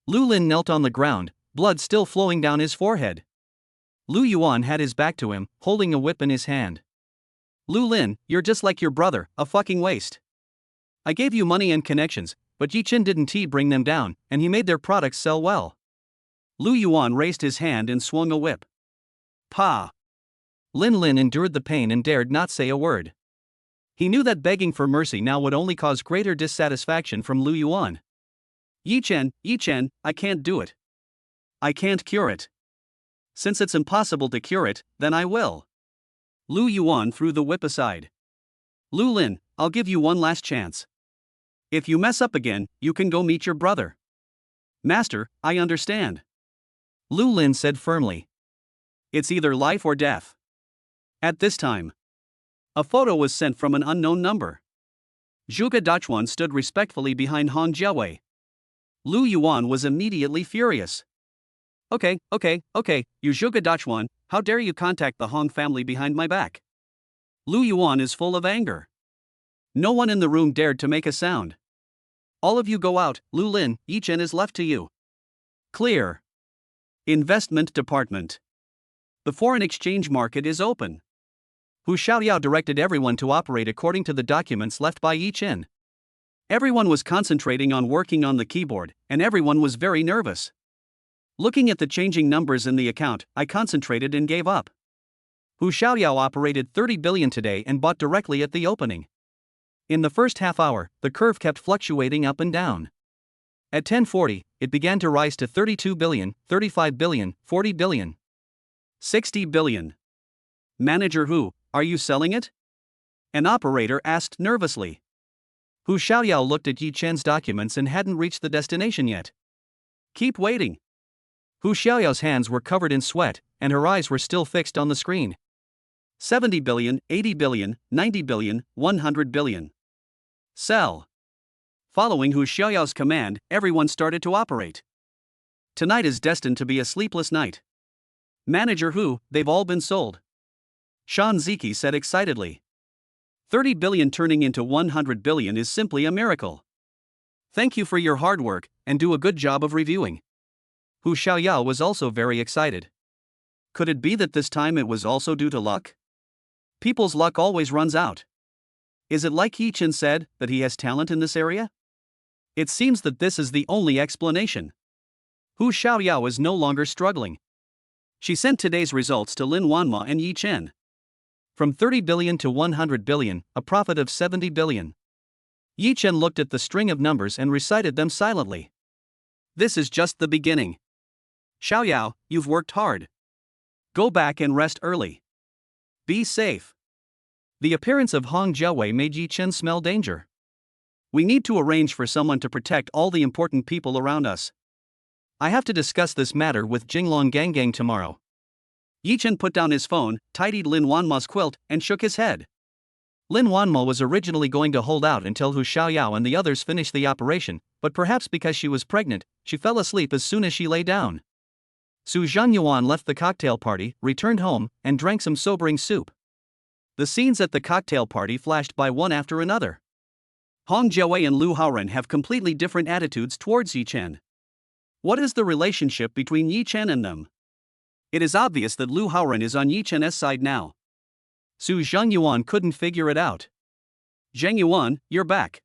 Lu Lin knelt on the ground, blood still flowing down his forehead. Lu Yuan had his back to him, holding a whip in his hand. Lu Lin, you're just like your brother, a fucking waste. I gave you money and connections, but Yi Chen didn't bring them down, and he made their products sell well. Lu Yuan raised his hand and swung a whip. Pa! Lin Lin endured the pain and dared not say a word. He knew that begging for mercy now would only cause greater dissatisfaction from Lu Yuan. Yi Chen, I can't do it. I can't cure it. Since it's impossible to cure it, then I will. Lu Yuan threw the whip aside. Lu Lin, I'll give you one last chance. If you mess up again, you can go meet your brother. Master, I understand. Lu Lin said firmly. It's either life or death. At this time, a photo was sent from an unknown number. Zhuge Dachuan stood respectfully behind Hong Jiawei. Lu Yuan was immediately furious. Okay, you Zhuge Dachuan, how dare you contact the Hong family behind my back? Lu Yuan is full of anger. No one in the room dared to make a sound. All of you go out, Lu Lin, Yi Chen is left to you. Clear. Investment Department. The foreign exchange market is open. Hu Xiaoyao directed everyone to operate according to the documents left by Yi Chen. Everyone was concentrating on working on the keyboard, and everyone was very nervous. Looking at the changing numbers in the account, I concentrated and gave up. Hu Xiaoyao operated 30 billion today and bought directly at the opening. In the first half hour, the curve kept fluctuating up and down. At 10:40, it began to rise to 32 billion, 35 billion, 40 billion. 60 billion. Manager Hu, are you selling it? An operator asked nervously. Hu Xiaoyao looked at Yi Chen's documents and hadn't reached the destination yet. Keep waiting. Hu Xiaoyao's hands were covered in sweat, and her eyes were still fixed on the screen. 70 billion, 80 billion, 90 billion, 100 billion. Sell. Following Hu Xiaoyao's command, everyone started to operate. Tonight is destined to be a sleepless night. Manager Hu, they've all been sold. Shan Ziki said excitedly. 30 billion turning into 100 billion is simply a miracle. Thank you for your hard work, and do a good job of reviewing. Hu Xiaoyao was also very excited. Could it be that this time it was also due to luck? People's luck always runs out. Is it like Yi Chen said, that he has talent in this area? It seems that this is the only explanation. Hu Xiaoyao is no longer struggling. She sent today's results to Lin Wanma and Yi Chen. From 30 billion to 100 billion, a profit of 70 billion. Yi Chen looked at the string of numbers and recited them silently. This is just the beginning. Xiaoyao, you've worked hard. Go back and rest early. Be safe. The appearance of Hong Jiawei made Yi Chen smell danger. We need to arrange for someone to protect all the important people around us. I have to discuss this matter with Jinglong Gangang tomorrow. Yi Chen put down his phone, tidied Lin Wanma's quilt, and shook his head. Lin Wanma was originally going to hold out until Hu Xiaoyao and the others finished the operation, but perhaps because she was pregnant, she fell asleep as soon as she lay down. Su Zhangyuan left the cocktail party, returned home, and drank some sobering soup. The scenes at the cocktail party flashed by one after another. Hong Jiawei and Lu Haoren have completely different attitudes towards Yi Chen. What is the relationship between Yi Chen and them? It is obvious that Lu Haoren is on Yi Chen's side now. Su Zhangyuan couldn't figure it out. Zhangyuan, you're back.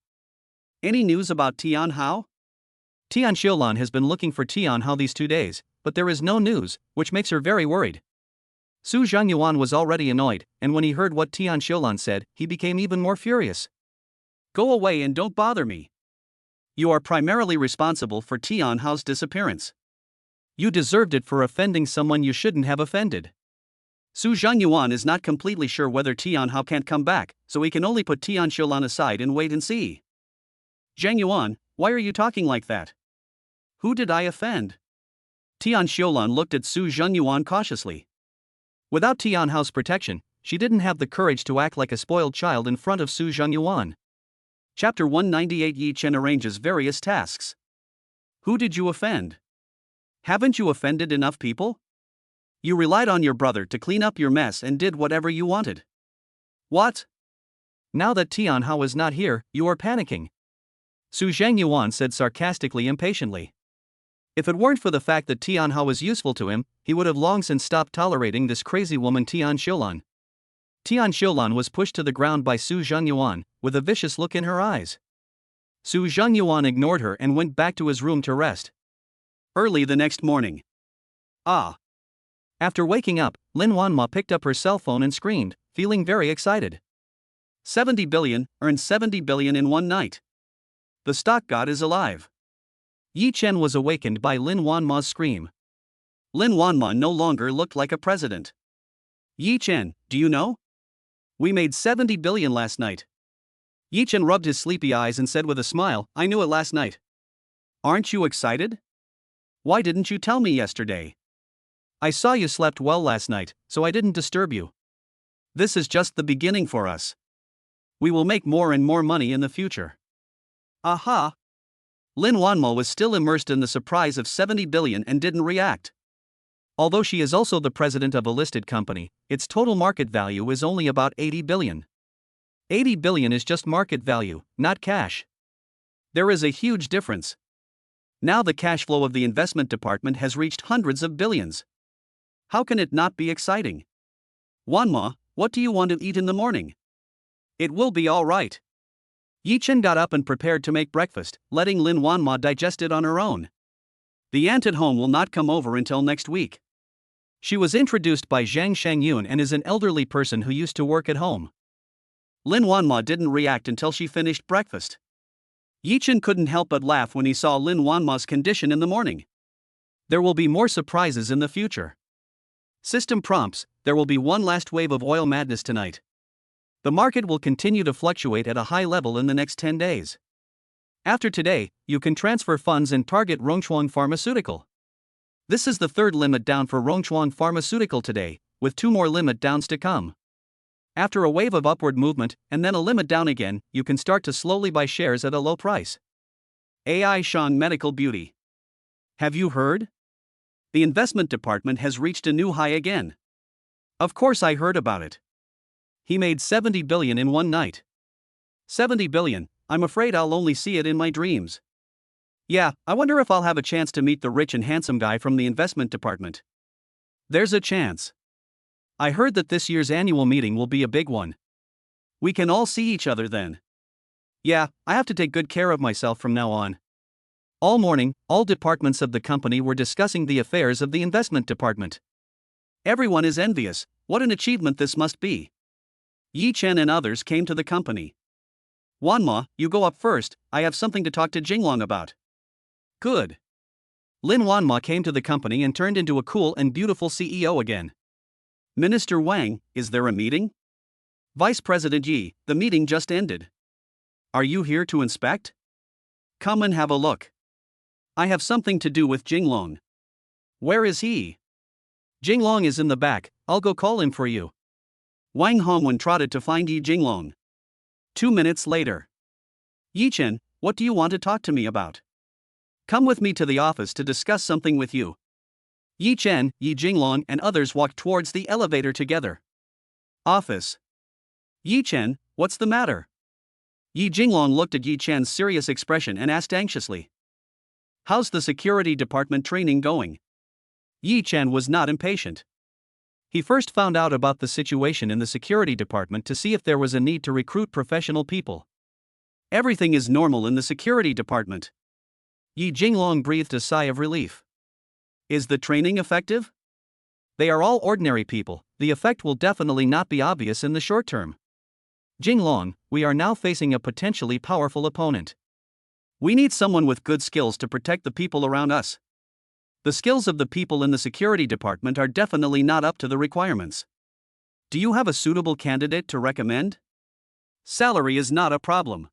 Any news about Tian Hao? Tian Xiulan has been looking for Tian Hao these 2 days, but there is no news, which makes her very worried. Su Zhangyuan was already annoyed, and when he heard what Tian Xiulan said, he became even more furious. Go away and don't bother me. You are primarily responsible for Tian Hao's disappearance. You deserved it for offending someone you shouldn't have offended. Su Zhangyuan is not completely sure whether Tian Hao can't come back, so he can only put Tian Xiulan aside and wait and see. Zhangyuan, why are you talking like that? Who did I offend? Tian Xiulan looked at Su Zhangyuan cautiously. Without Tian Hao's protection, she didn't have the courage to act like a spoiled child in front of Su Zhangyuan. Chapter 198 Yi Chen arranges various tasks. Who did you offend? Haven't you offended enough people? You relied on your brother to clean up your mess and did whatever you wanted. What? Now that Tian Hao is not here, you are panicking. Su Zhangyuan said sarcastically impatiently. If it weren't for the fact that Tian Hao was useful to him, he would have long since stopped tolerating this crazy woman Tian Xiulan. Tian Xiulan was pushed to the ground by Su Zhangyuan, with a vicious look in her eyes. Su Zhangyuan ignored her and went back to his room to rest. Early the next morning. After waking up, Lin Wanma picked up her cell phone and screamed, feeling very excited. 70 billion, earned 70 billion in one night. The stock god is alive. Yi Chen was awakened by Lin Wanma's scream. Lin Wanma no longer looked like a president. Yi Chen, do you know? We made 70 billion last night. Yi Chen rubbed his sleepy eyes and said with a smile, I knew it last night. Aren't you excited? Why didn't you tell me yesterday? I saw you slept well last night, so I didn't disturb you. This is just the beginning for us. We will make more and more money in the future. Aha! Lin Wanmo was still immersed in the surprise of 70 billion and didn't react. Although she is also the president of a listed company, its total market value is only about 80 billion. 80 billion is just market value, not cash. There is a huge difference. Now the cash flow of the investment department has reached hundreds of billions. How can it not be exciting? Wanma, what do you want to eat in the morning? It will be all right. Yi Chen got up and prepared to make breakfast, letting Lin Wanma digest it on her own. The aunt at home will not come over until next week. She was introduced by Zhang Shangyun and is an elderly person who used to work at home. Lin Wanma didn't react until she finished breakfast. Yi Chen couldn't help but laugh when he saw Lin Wanma's condition in the morning. There will be more surprises in the future. System prompts, there will be one last wave of oil madness tonight. The market will continue to fluctuate at a high level in the next 10 days. After today, you can transfer funds and target Rongchuang Pharmaceutical. This is the third limit down for Rongchuan Pharmaceutical today, with 2 more limit downs to come. After a wave of upward movement and then a limit down again, you can start to slowly buy shares at a low price. AI Shang Medical Beauty. Have you heard? The investment department has reached a new high again. Of course I heard about it. He made 70 billion in one night. 70 billion, I'm afraid I'll only see it in my dreams. Yeah, I wonder if I'll have a chance to meet the rich and handsome guy from the investment department. There's a chance. I heard that this year's annual meeting will be a big one. We can all see each other then. Yeah, I have to take good care of myself from now on. All morning, all departments of the company were discussing the affairs of the investment department. Everyone is envious. What an achievement this must be. Yi Chen and others came to the company. Wanma, you go up first, I have something to talk to Jinglong about. Good. Lin Wanma came to the company and turned into a cool and beautiful CEO again. Minister Wang, is there a meeting? Vice President Yi, the meeting just ended. Are you here to inspect? Come and have a look. I have something to do with Jinglong. Where is he? Jinglong is in the back, I'll go call him for you. Wang Hongwen trotted to find Yi Jinglong. 2 minutes later. Yi Chen, what do you want to talk to me about? Come with me to the office to discuss something with you. Yi Chen, Yi Jinglong and others walked towards the elevator together. Office. Yi Chen, what's the matter? Yi Jinglong looked at Yi Chen's serious expression and asked anxiously. How's the security department training going? Yi Chen was not impatient. He first found out about the situation in the security department to see if there was a need to recruit professional people. Everything is normal in the security department. Yi Jinglong breathed a sigh of relief. Is the training effective? They are all ordinary people, the effect will definitely not be obvious in the short term. Jinglong, we are now facing a potentially powerful opponent. We need someone with good skills to protect the people around us. The skills of the people in the security department are definitely not up to the requirements. Do you have a suitable candidate to recommend? Salary is not a problem.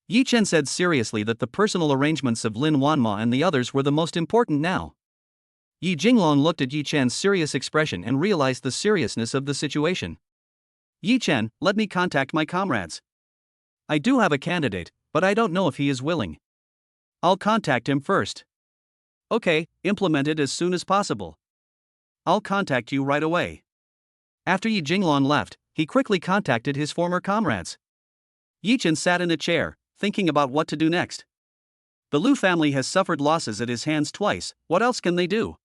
Yi Chen said seriously that the personal arrangements of Lin Wanma and the others were the most important now. Yi Jinglong looked at Yi Chen's serious expression and realized the seriousness of the situation. Yi Chen, let me contact my comrades. I do have a candidate, but I don't know if he is willing. I'll contact him first. Okay, implement it as soon as possible. I'll contact you right away. After Yi Jinglong left, he quickly contacted his former comrades. Yi Chen sat in a chair, thinking about what to do next. The Lu family has suffered losses at his hands twice, what else can they do?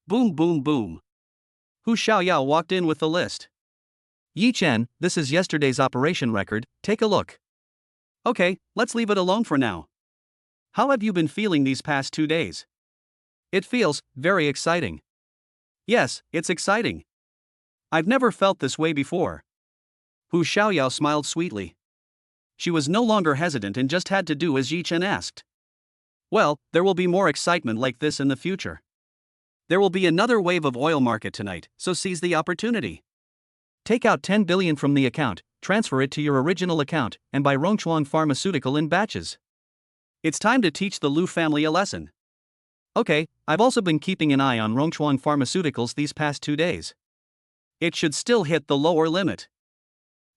Boom boom boom. Hu Xiaoyao walked in with the list. Yi Chen, this is yesterday's operation record, take a look. Okay, let's leave it alone for now. How have you been feeling these past 2 days? It feels very exciting. Yes, it's exciting. I've never felt this way before. Hu Xiaoyao smiled sweetly. She was no longer hesitant and just had to do as Yi Chen asked. Well, there will be more excitement like this in the future. There will be another wave of oil market tonight, so seize the opportunity. Take out 10 billion from the account, transfer it to your original account, and buy Rongchuan Pharmaceutical in batches. It's time to teach the Lu family a lesson. Okay, I've also been keeping an eye on Rongchuan Pharmaceuticals these past 2 days. It should still hit the lower limit.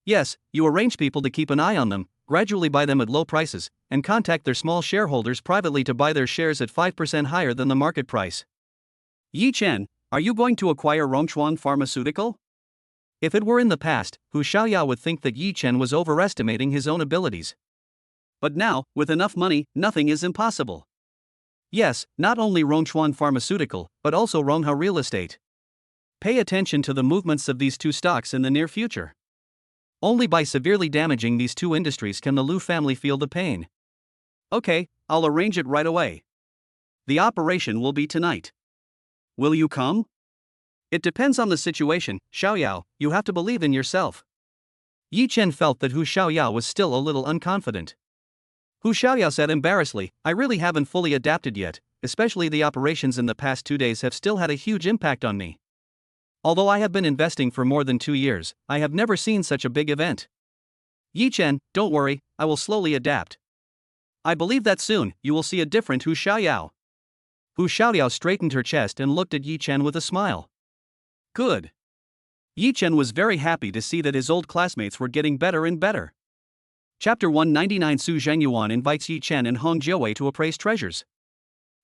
Yes, you arrange people to keep an eye on them, gradually buy them at low prices, and contact their small shareholders privately to buy their shares at 5% higher than the market price. Yi Chen, are you going to acquire Rongchuan Pharmaceutical? If it were in the past, Hu Xiaoyao would think that Yi Chen was overestimating his own abilities. But now, with enough money, nothing is impossible. Yes, not only Rongchuan Pharmaceutical, but also Rongha Real Estate. Pay attention to the movements of these two stocks in the near future. Only by severely damaging these two industries can the Lu family feel the pain. Okay, I'll arrange it right away. The operation will be tonight. Will you come? It depends on the situation, Xiaoyao, you have to believe in yourself. Yi Chen felt that Hu Xiaoyao was still a little unconfident. Hu Xiaoyao said embarrassedly, I really haven't fully adapted yet, especially the operations in the past 2 days have still had a huge impact on me. Although I have been investing for more than 2 years, I have never seen such a big event. Yi Chen, don't worry, I will slowly adapt. I believe that soon, you will see a different Hu Xiaoyao. Hu Xiaoyao straightened her chest and looked at Yi Chen with a smile. Good. Yi Chen was very happy to see that his old classmates were getting better and better. Chapter 199. Su Zhengyuan invites Yi Chen and Hong Jiawei to appraise treasures.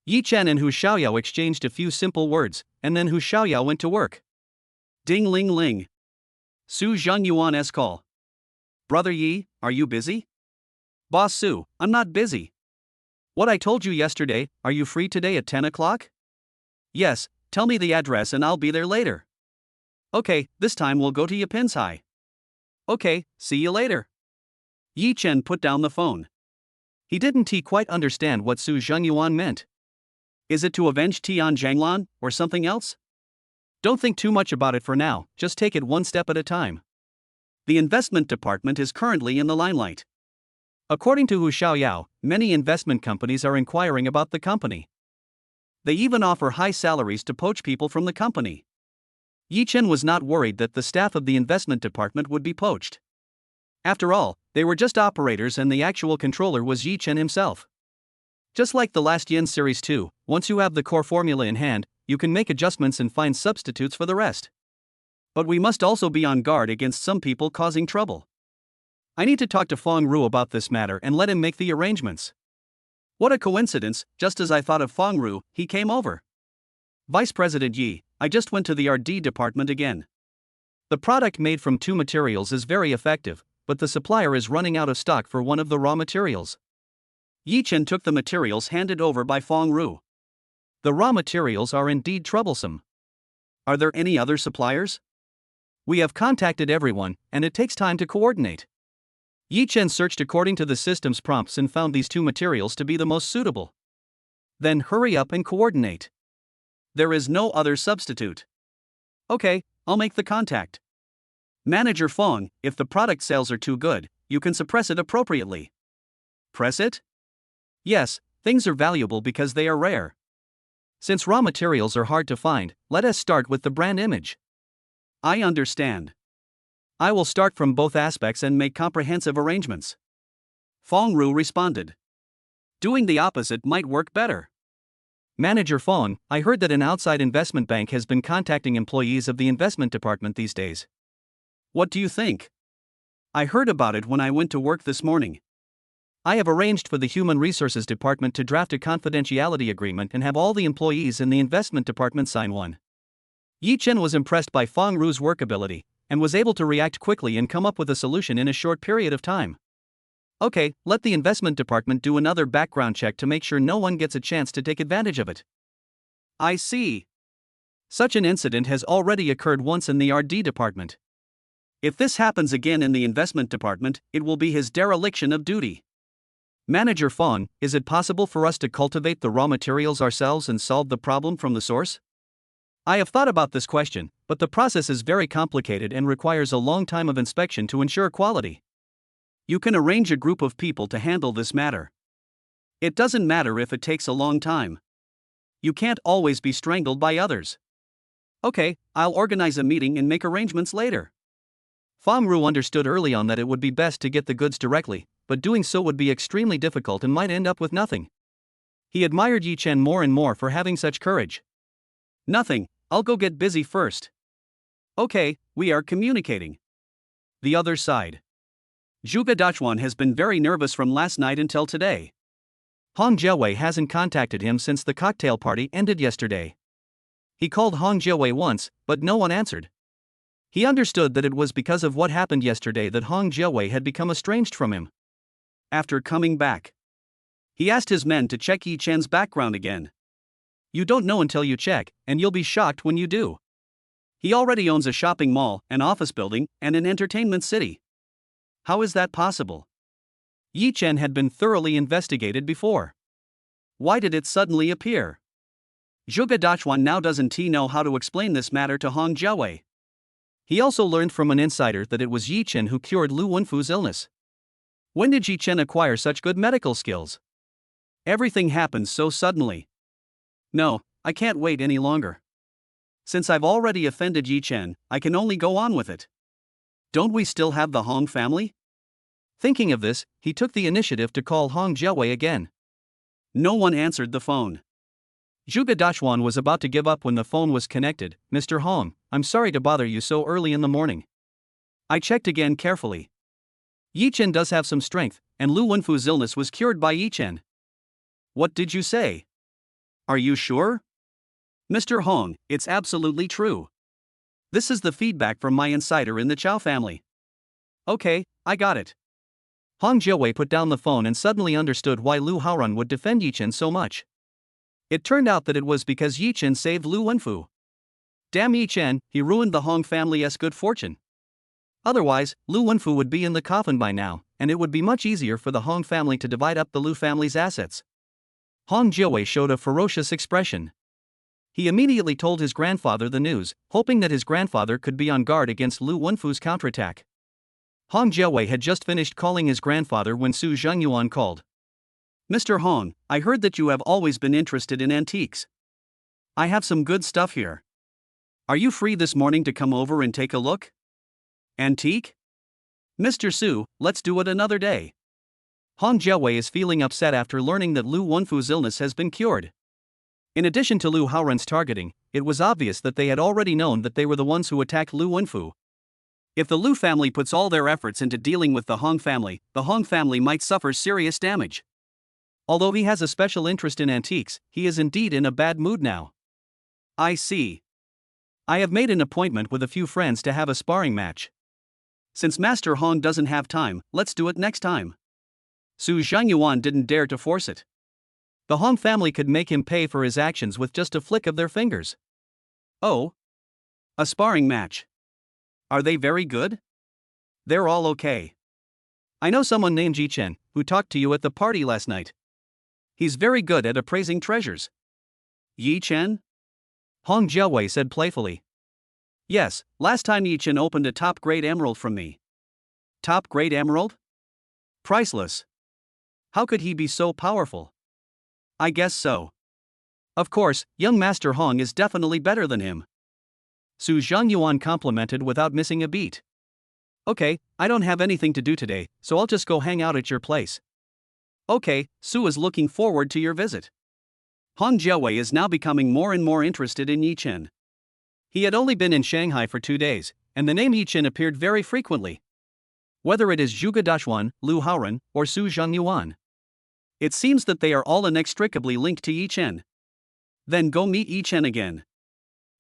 Yi Chen and Hu Xiaoyao exchanged a few simple words, and then Hu Xiaoyao went to work. Ding ling ling. Su Zhengyuan's call. Brother Yi, are you busy? Boss Su, I'm not busy. What I told you yesterday, are you free today at 10 o'clock? Yes, tell me the address and I'll be there later. Okay, this time we'll go to Yapin's High. Okay, see you later. Yi Chen put down the phone. He didn't quite understand what Su Zhengyuan meant. Is it to avenge Tian Zhanglan, or something else? Don't think too much about it for now, just take it one step at a time. The investment department is currently in the limelight. According to Hu Xiaoyao, many investment companies are inquiring about the company. They even offer high salaries to poach people from the company. Yi Chen was not worried that the staff of the investment department would be poached. After all, they were just operators and the actual controller was Yi Chen himself. Just like the last Yin Series 2, once you have the core formula in hand, you can make adjustments and find substitutes for the rest. But we must also be on guard against some people causing trouble. I need to talk to Feng Ru about this matter and let him make the arrangements. What a coincidence, just as I thought of Feng Ru, he came over. Vice President Yi, I just went to the R&D department again. The product made from 2 materials is very effective, but the supplier is running out of stock for one of the raw materials. Yi Chen took the materials handed over by Feng Ru. The raw materials are indeed troublesome. Are there any other suppliers? We have contacted everyone, and it takes time to coordinate. Yi Chen searched according to the system's prompts and found these 2 materials to be the most suitable. Then hurry up and coordinate. There is no other substitute. Okay, I'll make the contact. Manager Feng, if the product sales are too good, you can suppress it appropriately. Press it? Yes, things are valuable because they are rare. Since raw materials are hard to find, let us start with the brand image. I understand. I will start from both aspects and make comprehensive arrangements. Feng Ru responded. Doing the opposite might work better. Manager Feng, I heard that an outside investment bank has been contacting employees of the investment department these days. What do you think? I heard about it when I went to work this morning. I have arranged for the Human Resources Department to draft a confidentiality agreement and have all the employees in the investment department sign one. Yi Chen was impressed by Feng Ru's work ability, and was able to react quickly and come up with a solution in a short period of time. Okay, let the investment department do another background check to make sure no one gets a chance to take advantage of it. I see. Such an incident has already occurred once in the R&D department. If this happens again in the investment department, it will be his dereliction of duty. Manager Feng, is it possible for us to cultivate the raw materials ourselves and solve the problem from the source? I have thought about this question, but the process is very complicated and requires a long time of inspection to ensure quality. You can arrange a group of people to handle this matter. It doesn't matter if it takes a long time. You can't always be strangled by others. Okay, I'll organize a meeting and make arrangements later. Feng Ru understood early on that it would be best to get the goods directly, but doing so would be extremely difficult and might end up with nothing. He admired Yi Chen more and more for having such courage. Nothing, I'll go get busy first. Okay, we are communicating. The other side. Zhuge Dachuan has been very nervous from last night until today. Hong Jiawei hasn't contacted him since the cocktail party ended yesterday. He called Hong Jiawei once, but no one answered. He understood that it was because of what happened yesterday that Hong Jiawei had become estranged from him. After coming back, he asked his men to check Yi Chen's background again. You don't know until you check, and you'll be shocked when you do. He already owns a shopping mall, an office building, and an entertainment city. How is that possible? Yi Chen had been thoroughly investigated before. Why did it suddenly appear? Zhuge Dachuan now doesn't know how to explain this matter to Hong Jiawei. He also learned from an insider that it was Yi Chen who cured Lu Wenfu's illness. When did Yi Chen acquire such good medical skills? Everything happened so suddenly. No, I can't wait any longer. Since I've already offended Yi Chen, I can only go on with it. Don't we still have the Hong family? Thinking of this, he took the initiative to call Hong Jiawei again. No one answered the phone. Zhuge Dachuan was about to give up when the phone was connected. Mr. Hong, I'm sorry to bother you so early in the morning. I checked again carefully. Yi Chen does have some strength, and Lu Wenfu's illness was cured by Yi Chen. What did you say? Are you sure? Mr. Hong, it's absolutely true. This is the feedback from my insider in the Chow family. Okay, I got it. Hong Jiawei put down the phone and suddenly understood why Lu Haoran would defend Yi Chen so much. It turned out that it was because Yi Chen saved Lu Wenfu. Damn Yi Chen, he ruined the Hong family's good fortune. Otherwise, Lu Wenfu would be in the coffin by now, and it would be much easier for the Hong family to divide up the Lu family's assets. Hong Jiawei showed a ferocious expression. He immediately told his grandfather the news, hoping that his grandfather could be on guard against Lu Wenfu's counterattack. Hong Jiawei had just finished calling his grandfather when Su Zhengyuan called. Mr. Hong, I heard that you have always been interested in antiques. I have some good stuff here. Are you free this morning to come over and take a look? Antique? Mr. Su, let's do it another day. Hong Jiawei is feeling upset after learning that Lu Wenfu's illness has been cured. In addition to Lu Haoran's targeting, it was obvious that they had already known that they were the ones who attacked Lu Wenfu. If the Lu family puts all their efforts into dealing with the Hong family might suffer serious damage. Although he has a special interest in antiques, he is indeed in a bad mood now. I see. I have made an appointment with a few friends to have a sparring match. Since Master Hong doesn't have time, let's do it next time. Su Zhengyuan didn't dare to force it. The Hong family could make him pay for his actions with just a flick of their fingers. Oh? A sparring match. Are they very good? They're all okay. I know someone named Yi Chen, who talked to you at the party last night. He's very good at appraising treasures. Yi Chen? Hong Jiawei said playfully. Yes, last time Yi Chen opened a top-grade emerald from me. Top-grade emerald? Priceless. How could he be so powerful? I guess so. Of course, young Master Hong is definitely better than him. Su Zhengyuan complimented without missing a beat. Okay, I don't have anything to do today, so I'll just go hang out at your place. Okay, Su is looking forward to your visit. Hong Jiawei is now becoming more and more interested in Yi Chen. He had only been in Shanghai for 2 days, and the name Yi Chen appeared very frequently. Whether it is Zhuge Dachuan, Lu Haoran, or Su Zhengyuan. It seems that they are all inextricably linked to Yi Chen. Then go meet Yi Chen again.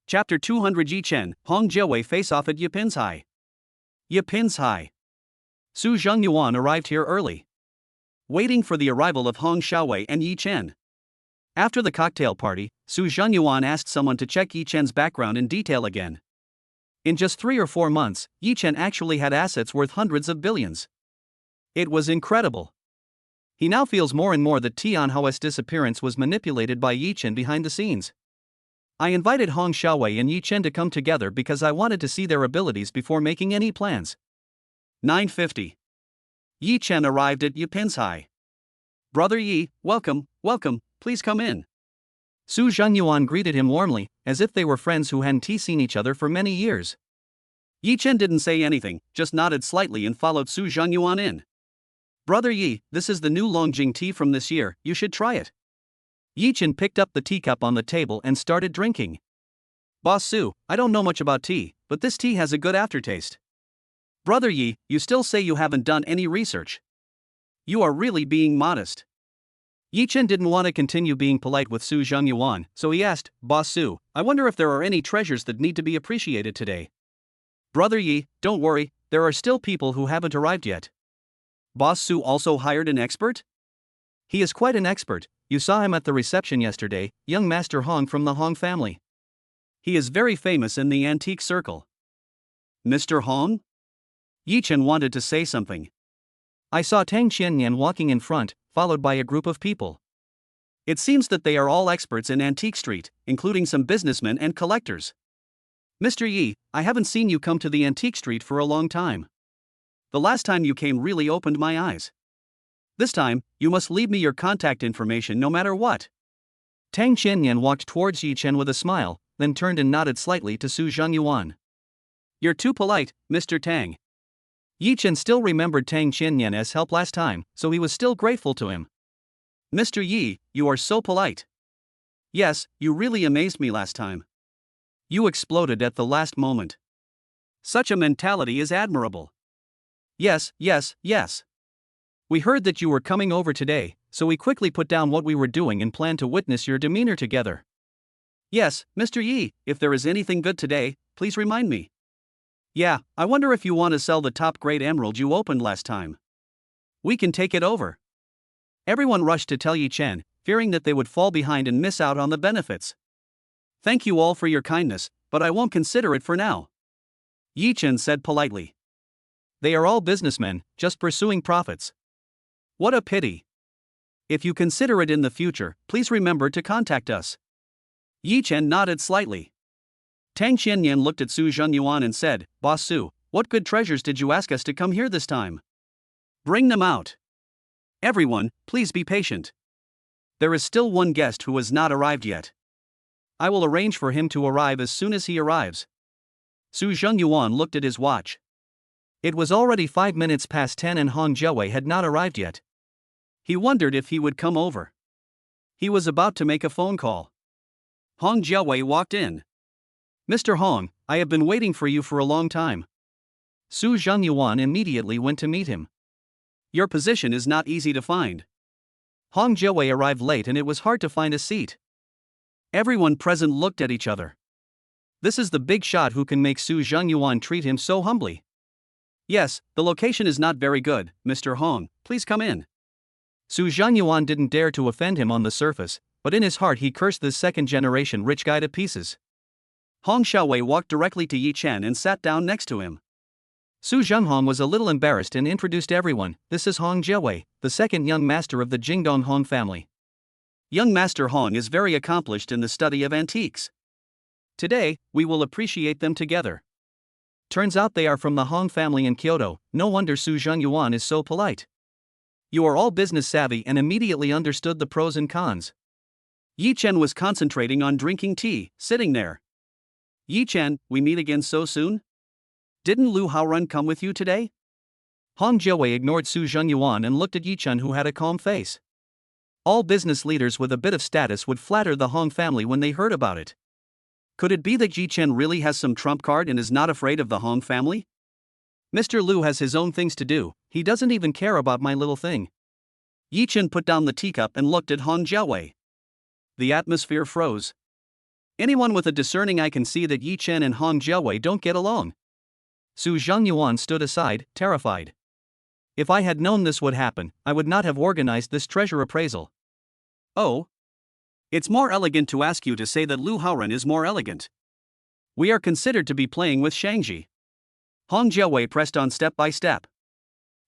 Chapter 200 Yi Chen, Hong Jiawei face off at Yipinsai. Yipinsai. Su Zhengyuan arrived here early, waiting for the arrival of Hong Xiaowei and Yi Chen. After the cocktail party, Su Zhengyuan asked someone to check Yi Chen's background in detail again. In just 3 or 4 months, Yi Chen actually had assets worth hundreds of billions. It was incredible. He now feels more and more that Tian Hao's disappearance was manipulated by Yi Chen behind the scenes. I invited Hong Xiaowei and Yi Chen to come together because I wanted to see their abilities before making any plans. 9:50. Yi Chen arrived at Yipinsai. Brother Yi, welcome, please come in. Su Zhengyuan greeted him warmly, as if they were friends who hadn't seen each other for many years. Yi Chen didn't say anything, just nodded slightly and followed Su Zhengyuan in. Brother Yi, this is the new Longjing tea from this year, you should try it. Yi Chen picked up the teacup on the table and started drinking. Boss Su, I don't know much about tea, but this tea has a good aftertaste. Brother Yi, you still say you haven't done any research. You are really being modest. Yi Chen didn't want to continue being polite with Su Zhengyuan, so he asked, Boss Su, I wonder if there are any treasures that need to be appreciated today. Brother Yi, don't worry, there are still people who haven't arrived yet. Boss Su also hired an expert? He is quite an expert, you saw him at the reception yesterday, young Master Hong from the Hong family. He is very famous in the antique circle. Mr. Hong? Yi Chen wanted to say something. I saw Tang Qianyan walking in front, followed by a group of people. It seems that they are all experts in Antique Street, including some businessmen and collectors. Mr. Yi, I haven't seen you come to the Antique Street for a long time. The last time you came really opened my eyes. This time, you must leave me your contact information no matter what. Tang Qianyan walked towards Yi Chen with a smile, then turned and nodded slightly to Su Zhengyuan. You're too polite, Mr. Tang. Yi Chen still remembered Tang Qianyan's help last time, so he was still grateful to him. Mr. Yi, you are so polite. Yes, you really amazed me last time. You exploded at the last moment. Such a mentality is admirable. Yes, yes, yes. We heard that you were coming over today, so we quickly put down what we were doing and planned to witness your demeanor together. Yes, Mr. Yi, if there is anything good today, please remind me. Yeah, I wonder if you want to sell the top grade emerald you opened last time. We can take it over. Everyone rushed to tell Yi Chen, fearing that they would fall behind and miss out on the benefits. Thank you all for your kindness, but I won't consider it for now. Yi Chen said politely. They are all businessmen, just pursuing profits. What a pity. If you consider it in the future, please remember to contact us. Yi Chen nodded slightly. Tang Xianyan looked at Su Zhenyuan and said, Boss Su, what good treasures did you ask us to come here this time? Bring them out. Everyone, please be patient. There is still one guest who has not arrived yet. I will arrange for him to arrive as soon as he arrives. Su Zhenyuan looked at his watch. It was already 5 minutes past 10 and Hong Jiawei had not arrived yet. He wondered if he would come over. He was about to make a phone call. Hong Jiawei walked in. Mr. Hong, I have been waiting for you for a long time. Su Zhenyuan immediately went to meet him. Your position is not easy to find. Hong Jiawei arrived late and it was hard to find a seat. Everyone present looked at each other. This is the big shot who can make Su Zhenyuan treat him so humbly. Yes, the location is not very good, Mr. Hong, please come in. Su Zhenyuan didn't dare to offend him on the surface, but in his heart he cursed this second-generation rich guy to pieces. Hong Xiaowei walked directly to Yi Chen and sat down next to him. Su Zhenghong was a little embarrassed and introduced everyone. This is Hong Jiawei, the second young master of the Jingdong Hong family. Young Master Hong is very accomplished in the study of antiques. Today, we will appreciate them together. Turns out they are from the Hong family in Kyoto, no wonder Su Zhenyuan is so polite. You are all business savvy and immediately understood the pros and cons. Yi Chen was concentrating on drinking tea, sitting there. Yi Chen, we meet again so soon? Didn't Lu Haorun come with you today? Hong Jiawei ignored Su Zhenyuan and looked at Yi Chen, who had a calm face. All business leaders with a bit of status would flatter the Hong family when they heard about it. Could it be that Yi Chen really has some trump card and is not afraid of the Hong family? Mr. Lu has his own things to do, he doesn't even care about my little thing. Yi Chen put down the teacup and looked at Hong Jiawei. The atmosphere froze. Anyone with a discerning eye can see that Yi Chen and Hong Jiawei don't get along. Su Zhenyuan stood aside, terrified. If I had known this would happen, I would not have organized this treasure appraisal. Oh? It's more elegant to ask you to say that Lu Haorun is more elegant. We are considered to be playing with Shangji. Hong Jiawei pressed on step by step.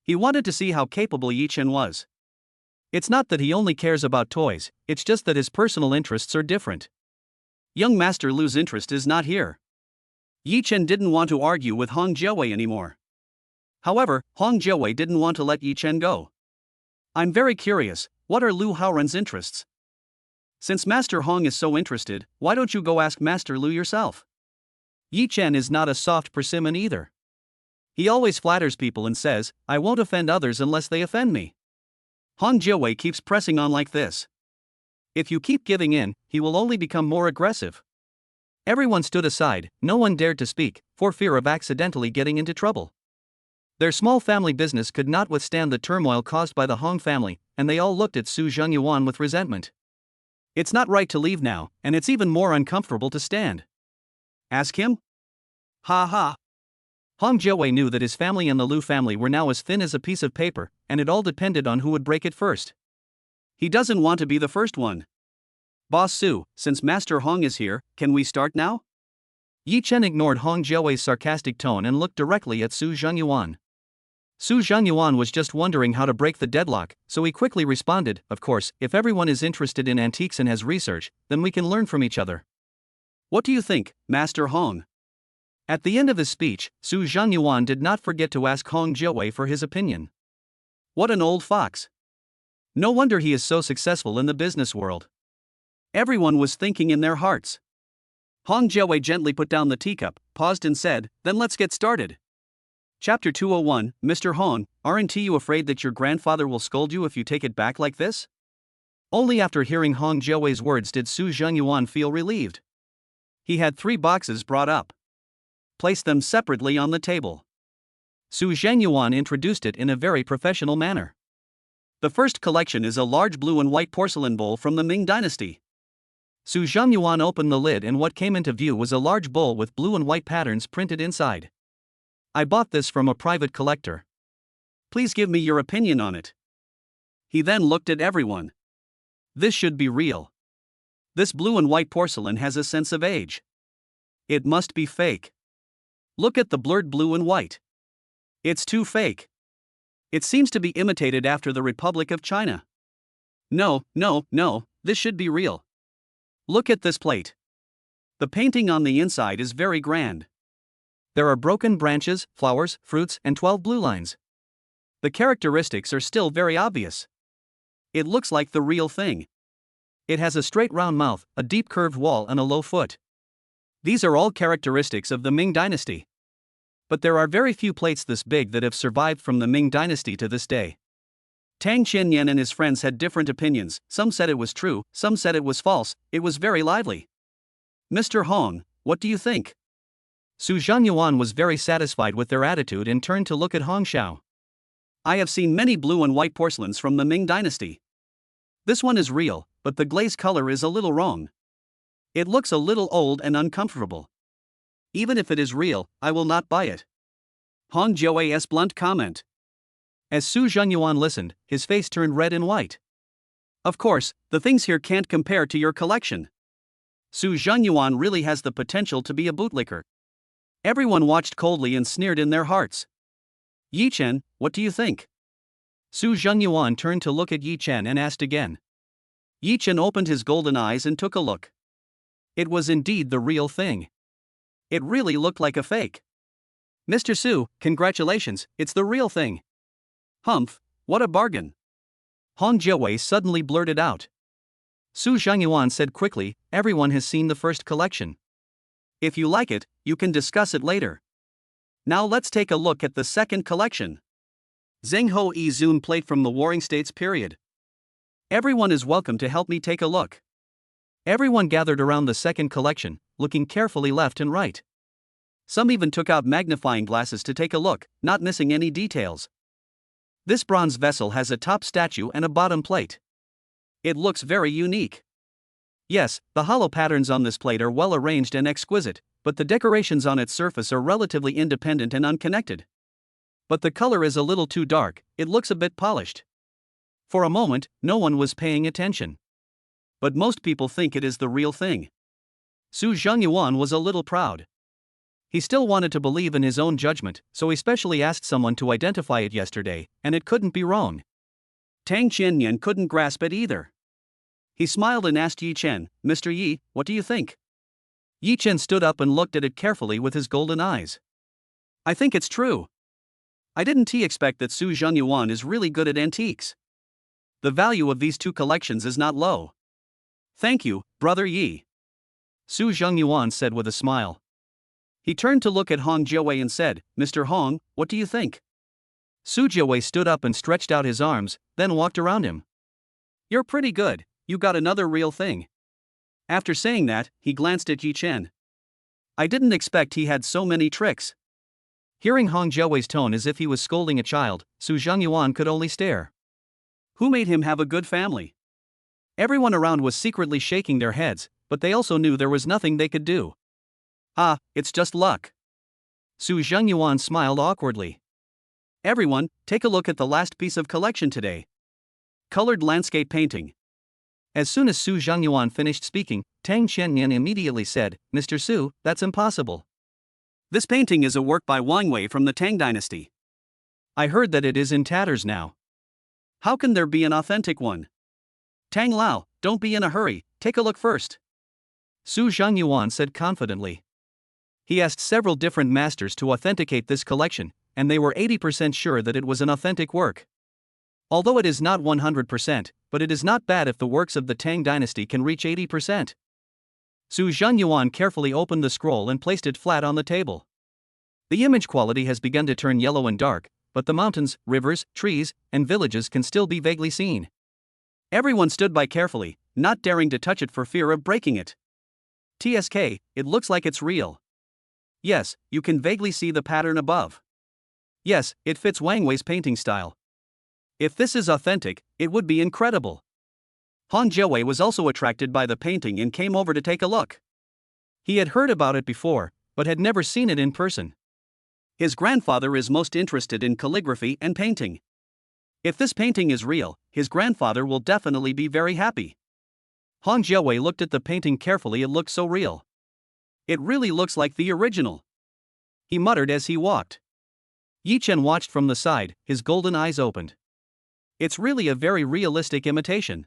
He wanted to see how capable Yi Chen was. It's not that he only cares about toys, it's just that his personal interests are different. Young Master Lu's interest is not here. Yi Chen didn't want to argue with Hong Jiawei anymore. However, Hong Jiawei didn't want to let Yi Chen go. I'm very curious, what are Lu Haorun's interests? Since Master Hong is so interested, why don't you go ask Master Lu yourself? Yi Chen is not a soft persimmon either. He always flatters people and says, I won't offend others unless they offend me. Hong Jiawei keeps pressing on like this. If you keep giving in, he will only become more aggressive. Everyone stood aside, no one dared to speak, for fear of accidentally getting into trouble. Their small family business could not withstand the turmoil caused by the Hong family, and they all looked at Su Zhenyuan with resentment. It's not right to leave now, and it's even more uncomfortable to stand. Ask him? Ha ha. Hong Jiawei knew that his family and the Lu family were now as thin as a piece of paper, and it all depended on who would break it first. He doesn't want to be the first one. Boss Su, since Master Hong is here, can we start now? Yi Chen ignored Hong Jiawei's sarcastic tone and looked directly at Su Zhenyuan. Su Zhenyuan was just wondering how to break the deadlock, so he quickly responded, of course, if everyone is interested in antiques and has research, then we can learn from each other. What do you think, Master Hong? At the end of his speech, Su Zhenyuan did not forget to ask Hong Jiawei for his opinion. What an old fox. No wonder he is so successful in the business world. Everyone was thinking in their hearts. Hong Jiawei gently put down the teacup, paused and said, then let's get started. Chapter 201, Mr. Hong, aren't you afraid that your grandfather will scold you if you take it back like this? Only after hearing Hong Jiawei's words did Su Zhengyuan feel relieved. He had 3 boxes brought up. Placed them separately on the table. Su Zhengyuan introduced it in a very professional manner. The first collection is a large blue and white porcelain bowl from the Ming Dynasty. Su Zhengyuan opened the lid and what came into view was a large bowl with blue and white patterns printed inside. I bought this from a private collector. Please give me your opinion on it. He then looked at everyone. This should be real. This blue and white porcelain has a sense of age. It must be fake. Look at the blurred blue and white. It's too fake. It seems to be imitated after the Republic of China. No, this should be real. Look at this plate. The painting on the inside is very grand. There are broken branches, flowers, fruits, and 12 blue lines. The characteristics are still very obvious. It looks like the real thing. It has a straight round mouth, a deep curved wall, and a low foot. These are all characteristics of the Ming Dynasty. But there are very few plates this big that have survived from the Ming Dynasty to this day. Tang Qianyan and his friends had different opinions. Some said it was true, some said it was false. It was very lively. Mr. Hong, what do you think? Su Zhengyuan was very satisfied with their attitude and turned to look at Hong Xiao. I have seen many blue and white porcelains from the Ming Dynasty. This one is real, but the glaze color is a little wrong. It looks a little old and uncomfortable. Even if it is real, I will not buy it. Hong Jiawei's blunt comment. As Su Zhengyuan listened, his face turned red and white. Of course, the things here can't compare to your collection. Su Zhengyuan really has the potential to be a bootlicker. Everyone watched coldly and sneered in their hearts. Yi Chen, what do you think? Su Zhengyuan turned to look at Yi Chen and asked again. Yi Chen opened his golden eyes and took a look. It was indeed the real thing. It really looked like a fake. Mr. Su, congratulations, it's the real thing. Humph, what a bargain. Hong Jiawei suddenly blurted out. Su Zhengyuan said quickly, everyone has seen the first collection. If you like it, you can discuss it later. Now let's take a look at the second collection. Zheng Ho Yi Zun plate from the Warring States period. Everyone is welcome to help me take a look. Everyone gathered around the second collection, looking carefully left and right. Some even took out magnifying glasses to take a look, not missing any details. This bronze vessel has a top statue and a bottom plate. It looks very unique. Yes, the hollow patterns on this plate are well arranged and exquisite, but the decorations on its surface are relatively independent and unconnected. But the color is a little too dark, it looks a bit polished. For a moment, no one was paying attention. But most people think it is the real thing. Su Zhengyuan was a little proud. He still wanted to believe in his own judgment, so he specially asked someone to identify it yesterday, and it couldn't be wrong. Tang Qianyan couldn't grasp it either. He smiled and asked Yi Chen, Mr. Yi, what do you think? Yi Chen stood up and looked at it carefully with his golden eyes. I think it's true. I didn't expect that Su Zhengyuan is really good at antiques. The value of these two collections is not low. Thank you, Brother Yi. Su Zhengyuan said with a smile. He turned to look at Hong Jiawei and said, Mr. Hong, what do you think? Su Jiawei stood up and stretched out his arms, then walked around him. You're pretty good, you got another real thing. After saying that, he glanced at Yi Chen. I didn't expect he had so many tricks. Hearing Hong Jiawei's tone as if he was scolding a child, Su Zhengyuan could only stare. Who made him have a good family? Everyone around was secretly shaking their heads, but they also knew there was nothing they could do. Ah, it's just luck. Su Zhengyuan smiled awkwardly. Everyone, take a look at the last piece of collection today. Colored landscape painting. As soon as Su Zhengyuan finished speaking, Tang Qianyan immediately said, Mr. Su, that's impossible. This painting is a work by Wang Wei from the Tang Dynasty. I heard that it is in tatters now. How can there be an authentic one? Tang Lao, don't be in a hurry, take a look first. Su Zhengyuan said confidently. He asked several different masters to authenticate this collection, and they were 80% sure that it was an authentic work. Although it is not 100%, but it is not bad if the works of the Tang Dynasty can reach 80%. Su Zhengyuan carefully opened the scroll and placed it flat on the table. The image quality has begun to turn yellow and dark, but the mountains, rivers, trees, and villages can still be vaguely seen. Everyone stood by carefully, not daring to touch it for fear of breaking it. TSK, it looks like it's real. Yes, you can vaguely see the pattern above. Yes, it fits Wang Wei's painting style. If this is authentic, it would be incredible. Han Jiawei was also attracted by the painting and came over to take a look. He had heard about it before, but had never seen it in person. His grandfather is most interested in calligraphy and painting. If this painting is real, his grandfather will definitely be very happy. Han Jiawei looked at the painting carefully. It looked so real. It really looks like the original. He muttered as he walked. Yi Chen watched from the side, his golden eyes opened. It's really a very realistic imitation.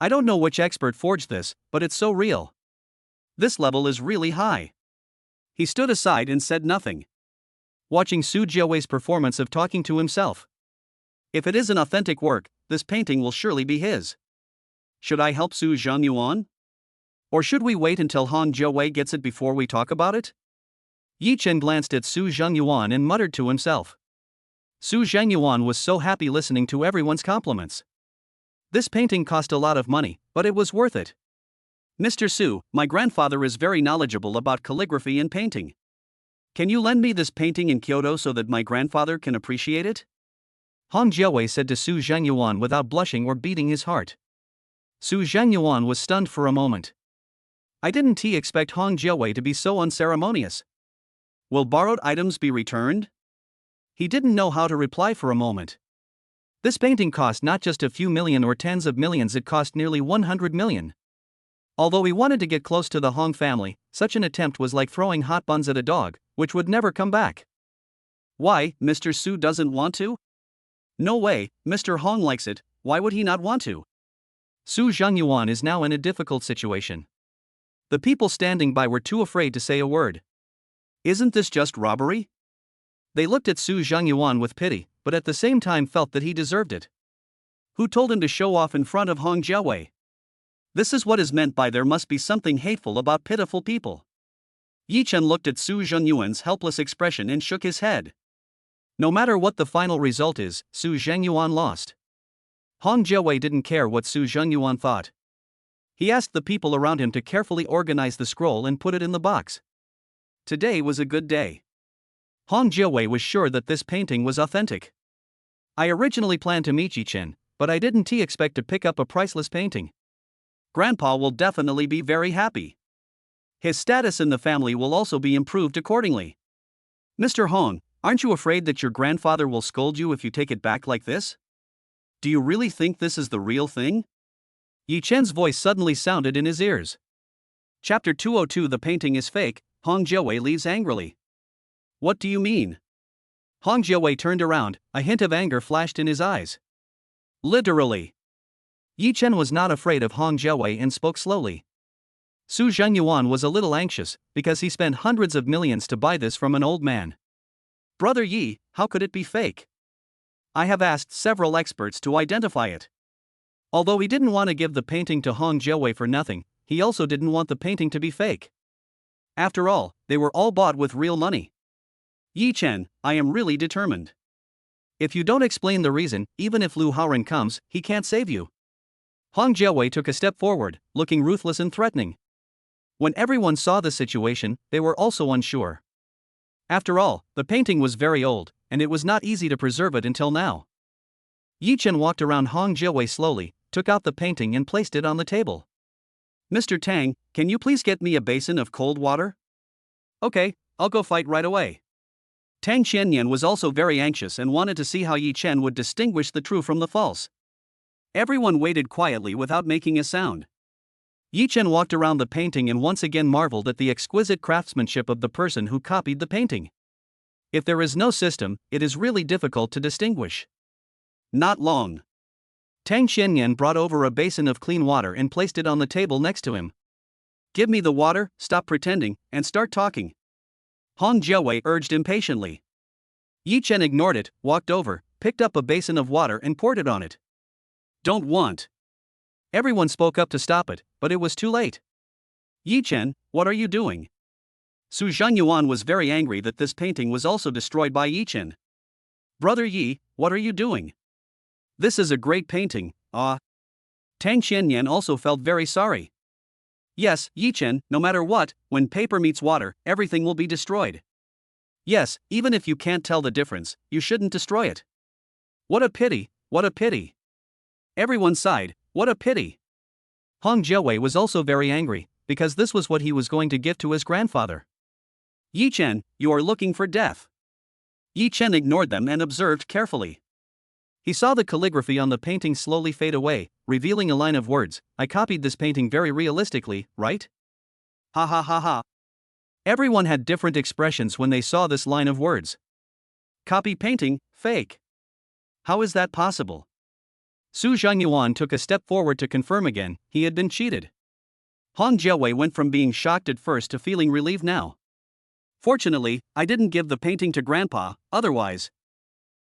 I don't know which expert forged this, but it's so real. This level is really high. He stood aside and said nothing, watching Su Jiawei's performance of talking to himself. If it is an authentic work, this painting will surely be his. Should I help Su Zhangyuan? Or should we wait until Han Jiawei gets it before we talk about it? Yi Chen glanced at Su Zhangyuan and muttered to himself. Su Zhangyuan was so happy listening to everyone's compliments. This painting cost a lot of money, but it was worth it. Mr. Su, my grandfather is very knowledgeable about calligraphy and painting. Can you lend me this painting in Kyoto so that my grandfather can appreciate it? Han Jiawei said to Su Zhangyuan without blushing or beating his heart. Su Zhangyuan was stunned for a moment. I didn't expect Han Jiawei to be so unceremonious. Will borrowed items be returned? He didn't know how to reply for a moment. This painting cost not just a few million or tens of millions, it cost nearly 100 million. Although he wanted to get close to the Hong family, such an attempt was like throwing hot buns at a dog, which would never come back. Why, Mr. Su doesn't want to? No way, Mr. Hong likes it, why would he not want to? Su Zhangyuan is now in a difficult situation. The people standing by were too afraid to say a word. Isn't this just robbery? They looked at Su Zhangyuan with pity, but at the same time felt that he deserved it. Who told him to show off in front of Hong Jiawei? This is what is meant by there must be something hateful about pitiful people. Yi Chen looked at Su Zhangyuan's helpless expression and shook his head. No matter what the final result is, Su Zhangyuan lost. Hong Jiawei didn't care what Su Zhangyuan thought. He asked the people around him to carefully organize the scroll and put it in the box. Today was a good day. Hong Jiawei was sure that this painting was authentic. I originally planned to meet Yi Chen, but I didn't expect to pick up a priceless painting. Grandpa will definitely be very happy. His status in the family will also be improved accordingly. Mr. Hong, aren't you afraid that your grandfather will scold you if you take it back like this? Do you really think this is the real thing? Yi Chen's voice suddenly sounded in his ears. Chapter 202. The painting is fake. Hong Jiawei leaves angrily. What do you mean? Hong Jiawei turned around, a hint of anger flashed in his eyes. Literally. Yi Chen was not afraid of Hong Jiawei and spoke slowly. Su Zhangyuan was a little anxious, because he spent hundreds of millions to buy this from an old man. Brother Yi, how could it be fake? I have asked several experts to identify it. Although he didn't want to give the painting to Hong Jiawei for nothing, he also didn't want the painting to be fake. After all, they were all bought with real money. Yi Chen, I am really determined. If you don't explain the reason, even if Lu Haoren comes, he can't save you. Hong Jiawei took a step forward, looking ruthless and threatening. When everyone saw the situation, they were also unsure. After all, the painting was very old, and it was not easy to preserve it until now. Yi Chen walked around Hong Jiawei slowly, took out the painting and placed it on the table. Mr. Tang, can you please get me a basin of cold water? Okay, I'll go fight right away. Tang Xianyan was also very anxious and wanted to see how Yi Chen would distinguish the true from the false. Everyone waited quietly without making a sound. Yi Chen walked around the painting and once again marveled at the exquisite craftsmanship of the person who copied the painting. If there is no system, it is really difficult to distinguish. Not long. Tang Xianyan brought over a basin of clean water and placed it on the table next to him. Give me the water, stop pretending, and start talking. Hong Jiawei urged impatiently. Yi Chen ignored it, walked over, picked up a basin of water and poured it on it. Don't want. Everyone spoke up to stop it, but it was too late. Yi Chen, what are you doing? Su Zhangyuan was very angry that this painting was also destroyed by Yi Chen. Brother Yi, what are you doing? This is a great painting, ah. Tang Qianyan also felt very sorry. Yes, Yi Chen, no matter what, when paper meets water, everything will be destroyed. Yes, even if you can't tell the difference, you shouldn't destroy it. What a pity, what a pity. Everyone sighed, what a pity. Hong Jiawei was also very angry, because this was what he was going to give to his grandfather. Yi Chen, you are looking for death. Yi Chen ignored them and observed carefully. He saw the calligraphy on the painting slowly fade away, revealing a line of words. I copied this painting very realistically, right? Ha ha ha ha. Everyone had different expressions when they saw this line of words. Copy painting, fake. How is that possible? Su Zhangyuan took a step forward to confirm again, he had been cheated. Hong Jiawei went from being shocked at first to feeling relieved now. Fortunately, I didn't give the painting to Grandpa, otherwise.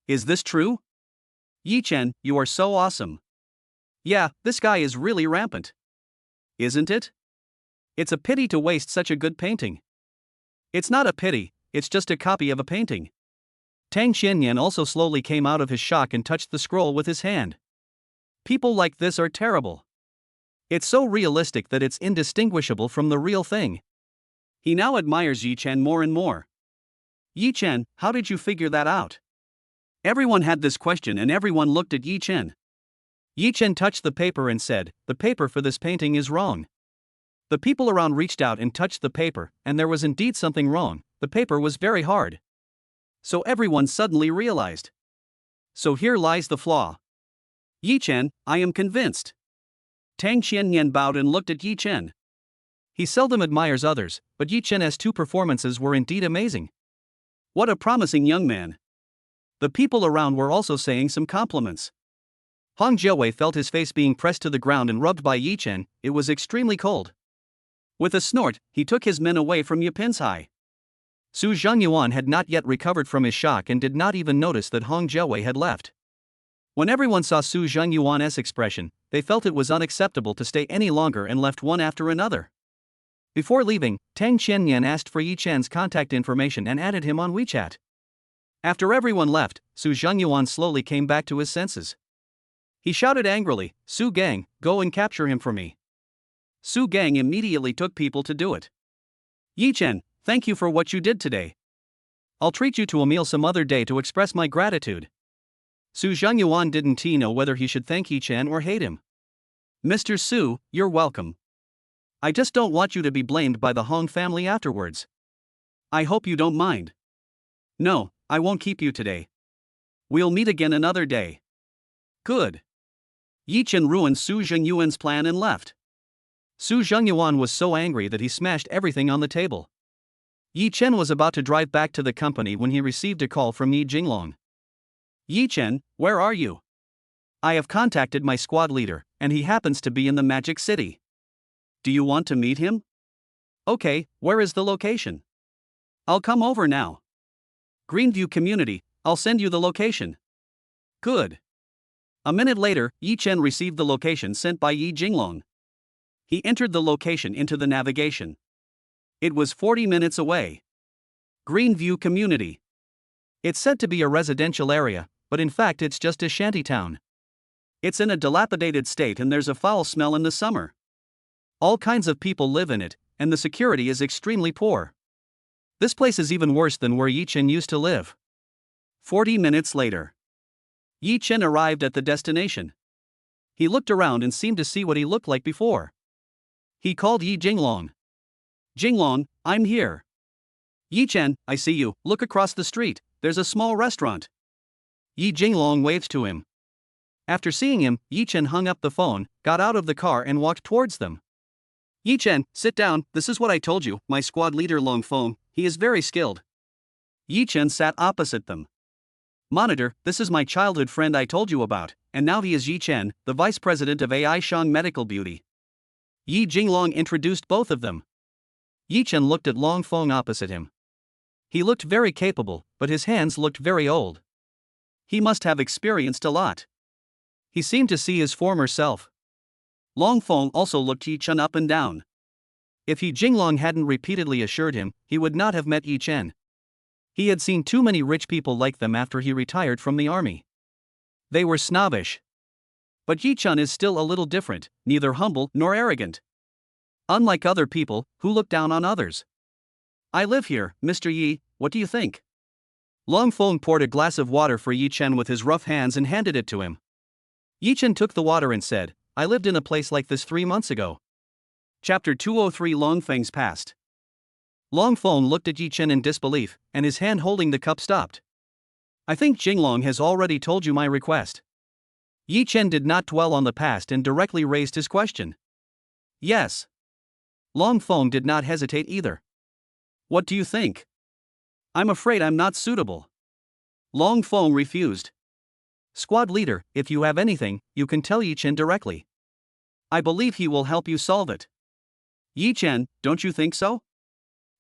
Is this true? Yi Chen, you are so awesome. Yeah, this guy is really rampant. Isn't it? It's a pity to waste such a good painting. It's not a pity, it's just a copy of a painting. Tang Qianyan also slowly came out of his shock and touched the scroll with his hand. People like this are terrible. It's so realistic that it's indistinguishable from the real thing. He now admires Yi Chen more and more. Yi Chen, how did you figure that out? Everyone had this question and everyone looked at Yi Chen. Yi Chen touched the paper and said, the paper for this painting is wrong. The people around reached out and touched the paper, and there was indeed something wrong, the paper was very hard. So everyone suddenly realized. So here lies the flaw. Yi Chen, I am convinced. Tang Qianyan bowed and looked at Yi Chen. He seldom admires others, but Yi Chen's two performances were indeed amazing. What a promising young man. The people around were also saying some compliments. Hong Jiawei felt his face being pressed to the ground and rubbed by Yi Chen, it was extremely cold. With a snort, he took his men away from Yipin's high. Su Zhangyuan had not yet recovered from his shock and did not even notice that Hong Jiawei had left. When everyone saw Su Zhangyuan's expression, they felt it was unacceptable to stay any longer and left one after another. Before leaving, Tang Qianyan asked for Yi Chen's contact information and added him on WeChat. After everyone left, Su Zhangyuan slowly came back to his senses. He shouted angrily, Su Gang, go and capture him for me. Su Gang immediately took people to do it. Yi Chen, thank you for what you did today. I'll treat you to a meal some other day to express my gratitude. Su Zhangyuan didn't know whether he should thank Yi Chen or hate him. Mr. Su, you're welcome. I just don't want you to be blamed by the Hong family afterwards. I hope you don't mind. No, I won't keep you today. We'll meet again another day. Good. Yi Chen ruined Su Zhangyuan's plan and left. Su Zhangyuan was so angry that he smashed everything on the table. Yi Chen was about to drive back to the company when he received a call from Yi Jinglong. Yi Chen, where are you? I have contacted my squad leader, and he happens to be in the Magic City. Do you want to meet him? Okay, where is the location? I'll come over now. Greenview Community, I'll send you the location. Good. A minute later, Yi Chen received the location sent by Yi Jinglong. He entered the location into the navigation. It was 40 minutes away. Greenview Community. It's said to be a residential area, but in fact it's just a shantytown. It's in a dilapidated state and there's a foul smell in the summer. All kinds of people live in it, and the security is extremely poor. This place is even worse than where Yi Chen used to live. 40 minutes later. Yi Chen arrived at the destination. He looked around and seemed to see what he looked like before. He called Yi Jinglong. Jinglong, I'm here. Yi Chen, I see you, look across the street, there's a small restaurant. Yi Jinglong waved to him. After seeing him, Yi Chen hung up the phone, got out of the car and walked towards them. Yi Chen, sit down, this is what I told you, my squad leader Long Feng, he is very skilled. Yi Chen sat opposite them. Monitor, this is my childhood friend I told you about, and now he is Yi Chen, the vice president of AI Shang Medical Beauty. Yi Jinglong introduced both of them. Yi Chen looked at Long Feng opposite him. He looked very capable, but his hands looked very old. He must have experienced a lot. He seemed to see his former self. Long Feng also looked Yi Chen up and down. If Yi Jinglong hadn't repeatedly assured him, he would not have met Yi Chen. He had seen too many rich people like them after he retired from the army. They were snobbish. But Yi-chun is still a little different, neither humble nor arrogant. Unlike other people, who look down on others. I live here, Mr. Yi, what do you think? Long Feng poured a glass of water for Yi-chen with his rough hands and handed it to him. Yi-chen took the water and said, I lived in a place like this 3 months ago. Chapter 203 Long Feng's Past. Long Feng looked at Yi-chen in disbelief, and his hand holding the cup stopped. I think Jinglong has already told you my request. Yi-chen did not dwell on the past and directly raised his question. Yes. Long Feng did not hesitate either. What do you think? I'm afraid I'm not suitable. Long Feng refused. Squad leader, if you have anything, you can tell Yi-chen directly. I believe he will help you solve it. Yi-chen, don't you think so?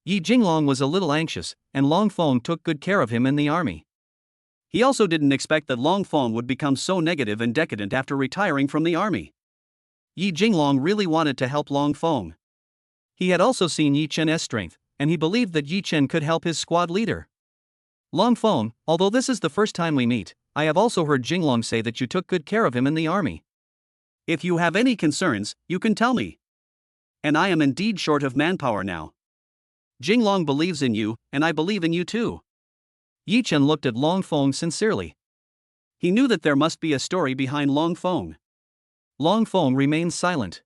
Yi Jinglong was a little anxious, and Long Feng took good care of him in the army. He also didn't expect that Long Feng would become so negative and decadent after retiring from the army. Yi Jinglong really wanted to help Long Feng. He had also seen Yi-chen's strength, and he believed that Yi-chen could help his squad leader. Long Feng, although this is the first time we meet, I have also heard Jinglong say that you took good care of him in the army. If you have any concerns, you can tell me. And I am indeed short of manpower now. Jinglong believes in you, and I believe in you too. Yi-chen looked at Long Feng sincerely. He knew that there must be a story behind Long Feng. Long Feng remained silent.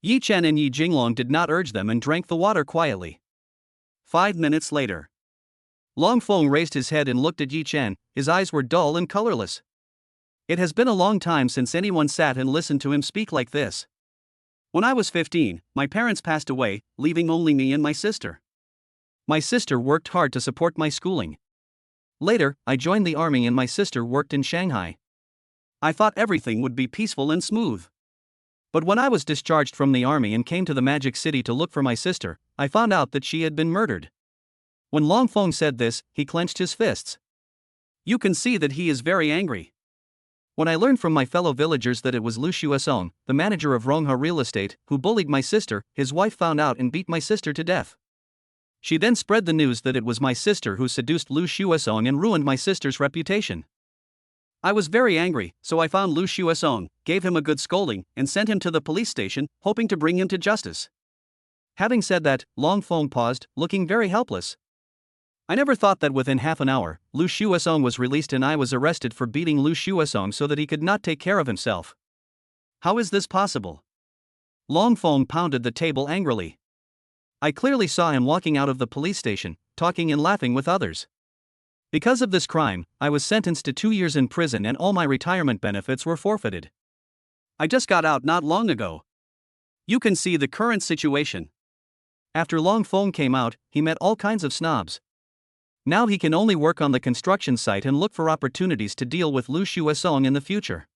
Yi-chen and Yi Jinglong did not urge them and drank the water quietly. 5 minutes later. Long Feng raised his head and looked at Yi-chen, his eyes were dull and colorless. It has been a long time since anyone sat and listened to him speak like this. When I was 15, my parents passed away, leaving only me and my sister. My sister worked hard to support my schooling. Later, I joined the army and my sister worked in Shanghai. I thought everything would be peaceful and smooth. But when I was discharged from the army and came to the Magic City to look for my sister, I found out that she had been murdered. When Long Feng said this, he clenched his fists. You can see that he is very angry. When I learned from my fellow villagers that it was Lu Shuesong, the manager of Rongha Real Estate, who bullied my sister, his wife found out and beat my sister to death. She then spread the news that it was my sister who seduced Lu Shuesong and ruined my sister's reputation. I was very angry, so I found Lu Shuesong, gave him a good scolding, and sent him to the police station, hoping to bring him to justice. Having said that, Long Feng paused, looking very helpless. I never thought that within half an hour, Lu Shuesong was released and I was arrested for beating Lu Shuesong so that he could not take care of himself. How is this possible? Long Feng pounded the table angrily. I clearly saw him walking out of the police station, talking and laughing with others. Because of this crime, I was sentenced to 2 years in prison and all my retirement benefits were forfeited. I just got out not long ago. You can see the current situation. After Long Feng came out, he met all kinds of snobs. Now he can only work on the construction site and look for opportunities to deal with Lu Shuesong in the future.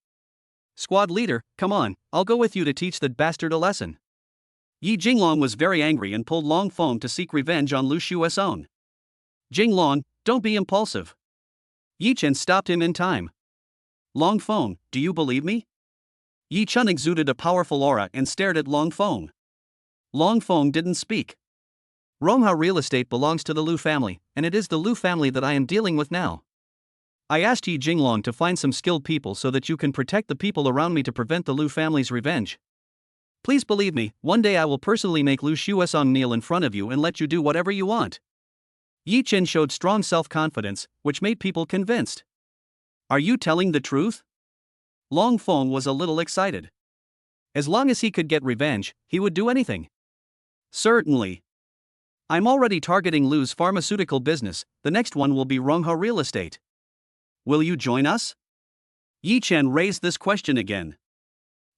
Squad leader, come on, I'll go with you to teach that bastard a lesson. Yi Jinglong was very angry and pulled Long Feng to seek revenge on Lu Shuesong. Jinglong, don't be impulsive. Yi-chen stopped him in time. Long Feng, do you believe me? Yi-chen exuded a powerful aura and stared at Long Feng. Long Feng didn't speak. Rongha Real Estate belongs to the Lu family, and it is the Lu family that I am dealing with now. I asked Yi Jinglong to find some skilled people so that you can protect the people around me to prevent the Lu family's revenge. Please believe me, one day I will personally make Lu Shuesong kneel in front of you and let you do whatever you want. Yi-chen showed strong self-confidence, which made people convinced. Are you telling the truth? Long Feng was a little excited. As long as he could get revenge, he would do anything. Certainly. I'm already targeting Lu's pharmaceutical business, the next one will be Rongha Real Estate. Will you join us? Yi-chen raised this question again.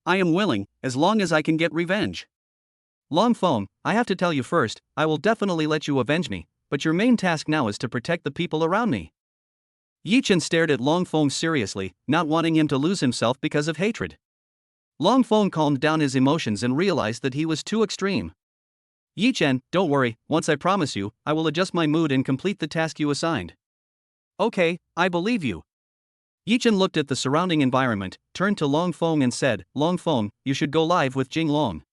I am willing, as long as I can get revenge. Long Feng, I have to tell you first, I will definitely let you avenge me, but your main task now is to protect the people around me. Yi-chen stared at Long Feng seriously, not wanting him to lose himself because of hatred. Long Feng calmed down his emotions and realized that he was too extreme. Yi-chen, don't worry, once I promise you, I will adjust my mood and complete the task you assigned. Okay, I believe you. Yi-chen looked at the surrounding environment, turned to Long Feng and said, Long Feng, you should go live with Jinglong.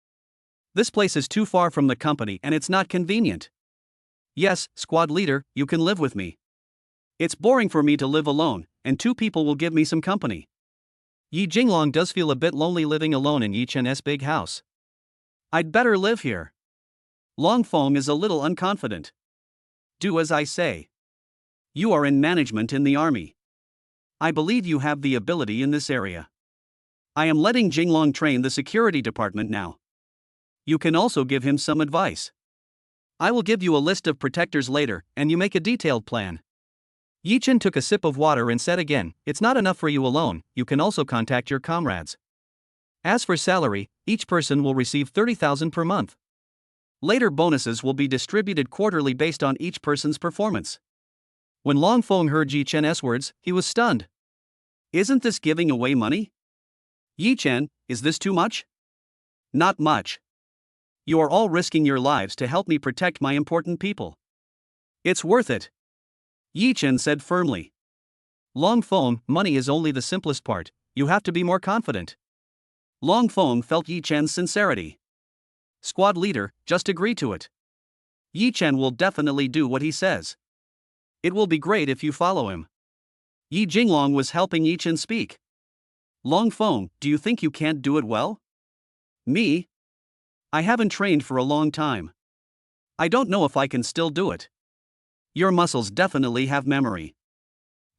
This place is too far from the company and it's not convenient. Yes, squad leader, you can live with me. It's boring for me to live alone, and 2 people will give me some company. Yi Jinglong does feel a bit lonely living alone in Yi Chen's big house. I'd better live here. Long Feng is a little unconfident. Do as I say. You are in management in the army. I believe you have the ability in this area. I am letting Jinglong train the security department now. You can also give him some advice. I will give you a list of protectors later, and you make a detailed plan. Yi Chen took a sip of water and said again, it's not enough for you alone, you can also contact your comrades. As for salary, each person will receive 30,000 per month. Later bonuses will be distributed quarterly based on each person's performance. When Long Feng heard Yi Chen's words, he was stunned. Isn't this giving away money? Yi Chen, is this too much? Not much. You are all risking your lives to help me protect my important people. It's worth it. Yi Chen said firmly. Long Feng, money is only the simplest part, you have to be more confident. Long Feng felt Yi Chen's sincerity. Squad leader, just agree to it. Yi Chen will definitely do what he says. It will be great if you follow him. Yi Jinglong was helping Yi Chen speak. Long Feng, do you think you can't do it well? Me? I haven't trained for a long time. I don't know if I can still do it. Your muscles definitely have memory.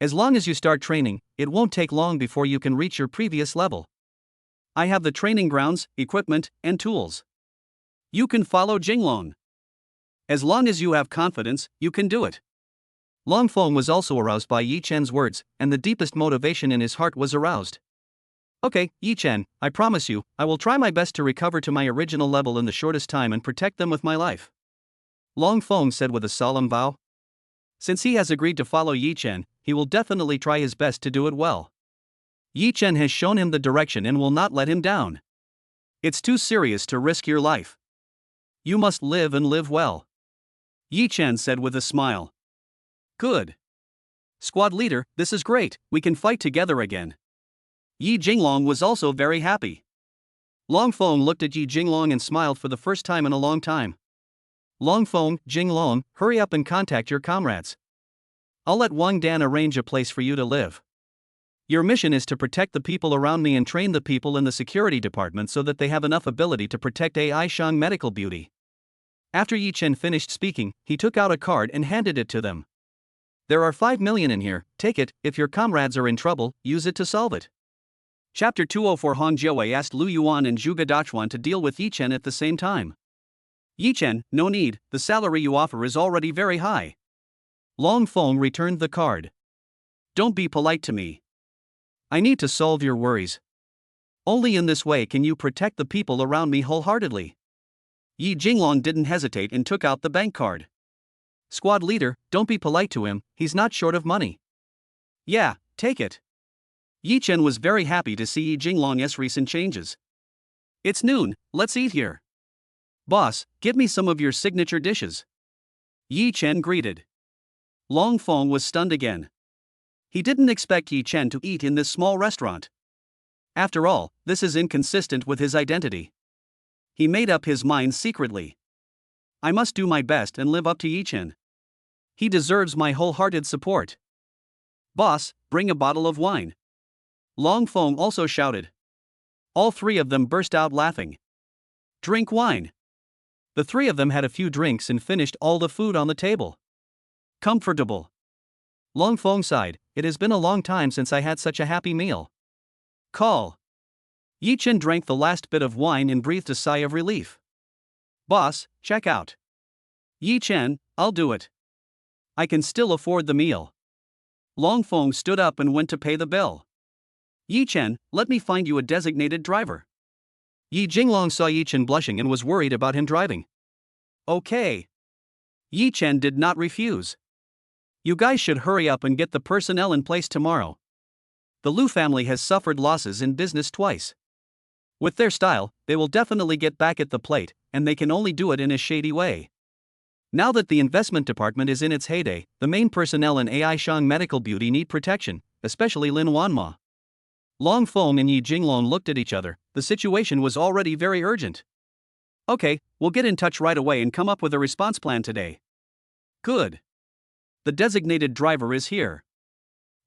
As long as you start training, it won't take long before you can reach your previous level. I have the training grounds, equipment, and tools. You can follow Jinglong. As long as you have confidence, you can do it. Long Feng was also aroused by Yi Chen's words, and the deepest motivation in his heart was aroused. Okay, Yi Chen, I promise you, I will try my best to recover to my original level in the shortest time and protect them with my life. Long Feng said with a solemn vow. Since he has agreed to follow Yi Chen, he will definitely try his best to do it well. Yi Chen has shown him the direction and will not let him down. It's too serious to risk your life. You must live and live well. Yi Chen said with a smile. Good. Squad leader, this is great, we can fight together again. Yi Jinglong was also very happy. Long Feng looked at Yi Jinglong and smiled for the first time in a long time. Long Feng, Jinglong, hurry up and contact your comrades. I'll let Wang Dan arrange a place for you to live. Your mission is to protect the people around me and train the people in the security department so that they have enough ability to protect Ai Shang Medical Beauty. After Yi Chen finished speaking, he took out a card and handed it to them. There are 5 million in here, take it, if your comrades are in trouble, use it to solve it. Chapter 204. Hong Jiawei asked Lu Yuan and Zhuge Dachuan to deal with Yi Chen at the same time. Yi Chen, no need, the salary you offer is already very high. Long Feng returned the card. Don't be polite to me. I need to solve your worries. Only in this way can you protect the people around me wholeheartedly. Yi Jinglong didn't hesitate and took out the bank card. Squad leader, don't be polite to him, he's not short of money. Yeah, take it. Yi Chen was very happy to see Yi Jinglong's recent changes. It's noon, let's eat here. Boss, give me some of your signature dishes. Yi Chen greeted. Long Feng was stunned again. He didn't expect Yi Chen to eat in this small restaurant. After all, this is inconsistent with his identity. He made up his mind secretly. I must do my best and live up to Yi Chen. He deserves my wholehearted support. Boss, bring a bottle of wine. Long Feng also shouted. All three of them burst out laughing. Drink wine. The three of them had a few drinks and finished all the food on the table. Comfortable. Long Feng sighed, it has been a long time since I had such a happy meal. Call. Yi Chen drank the last bit of wine and breathed a sigh of relief. Boss, check out. Yi Chen, I'll do it. I can still afford the meal. Long Feng stood up and went to pay the bill. Yi Chen, let me find you a designated driver. Yi Jinglong saw Yi Chen blushing and was worried about him driving. Okay. Yi Chen did not refuse. You guys should hurry up and get the personnel in place tomorrow. The Lu family has suffered losses in business twice. With their style, they will definitely get back at the plate, and they can only do it in a shady way. Now that the investment department is in its heyday, the main personnel in Ai Shang Medical Beauty need protection, especially Lin Wanma. Long Feng and Yi Jinglong looked at each other, the situation was already very urgent. Okay, we'll get in touch right away and come up with a response plan today. Good. The designated driver is here.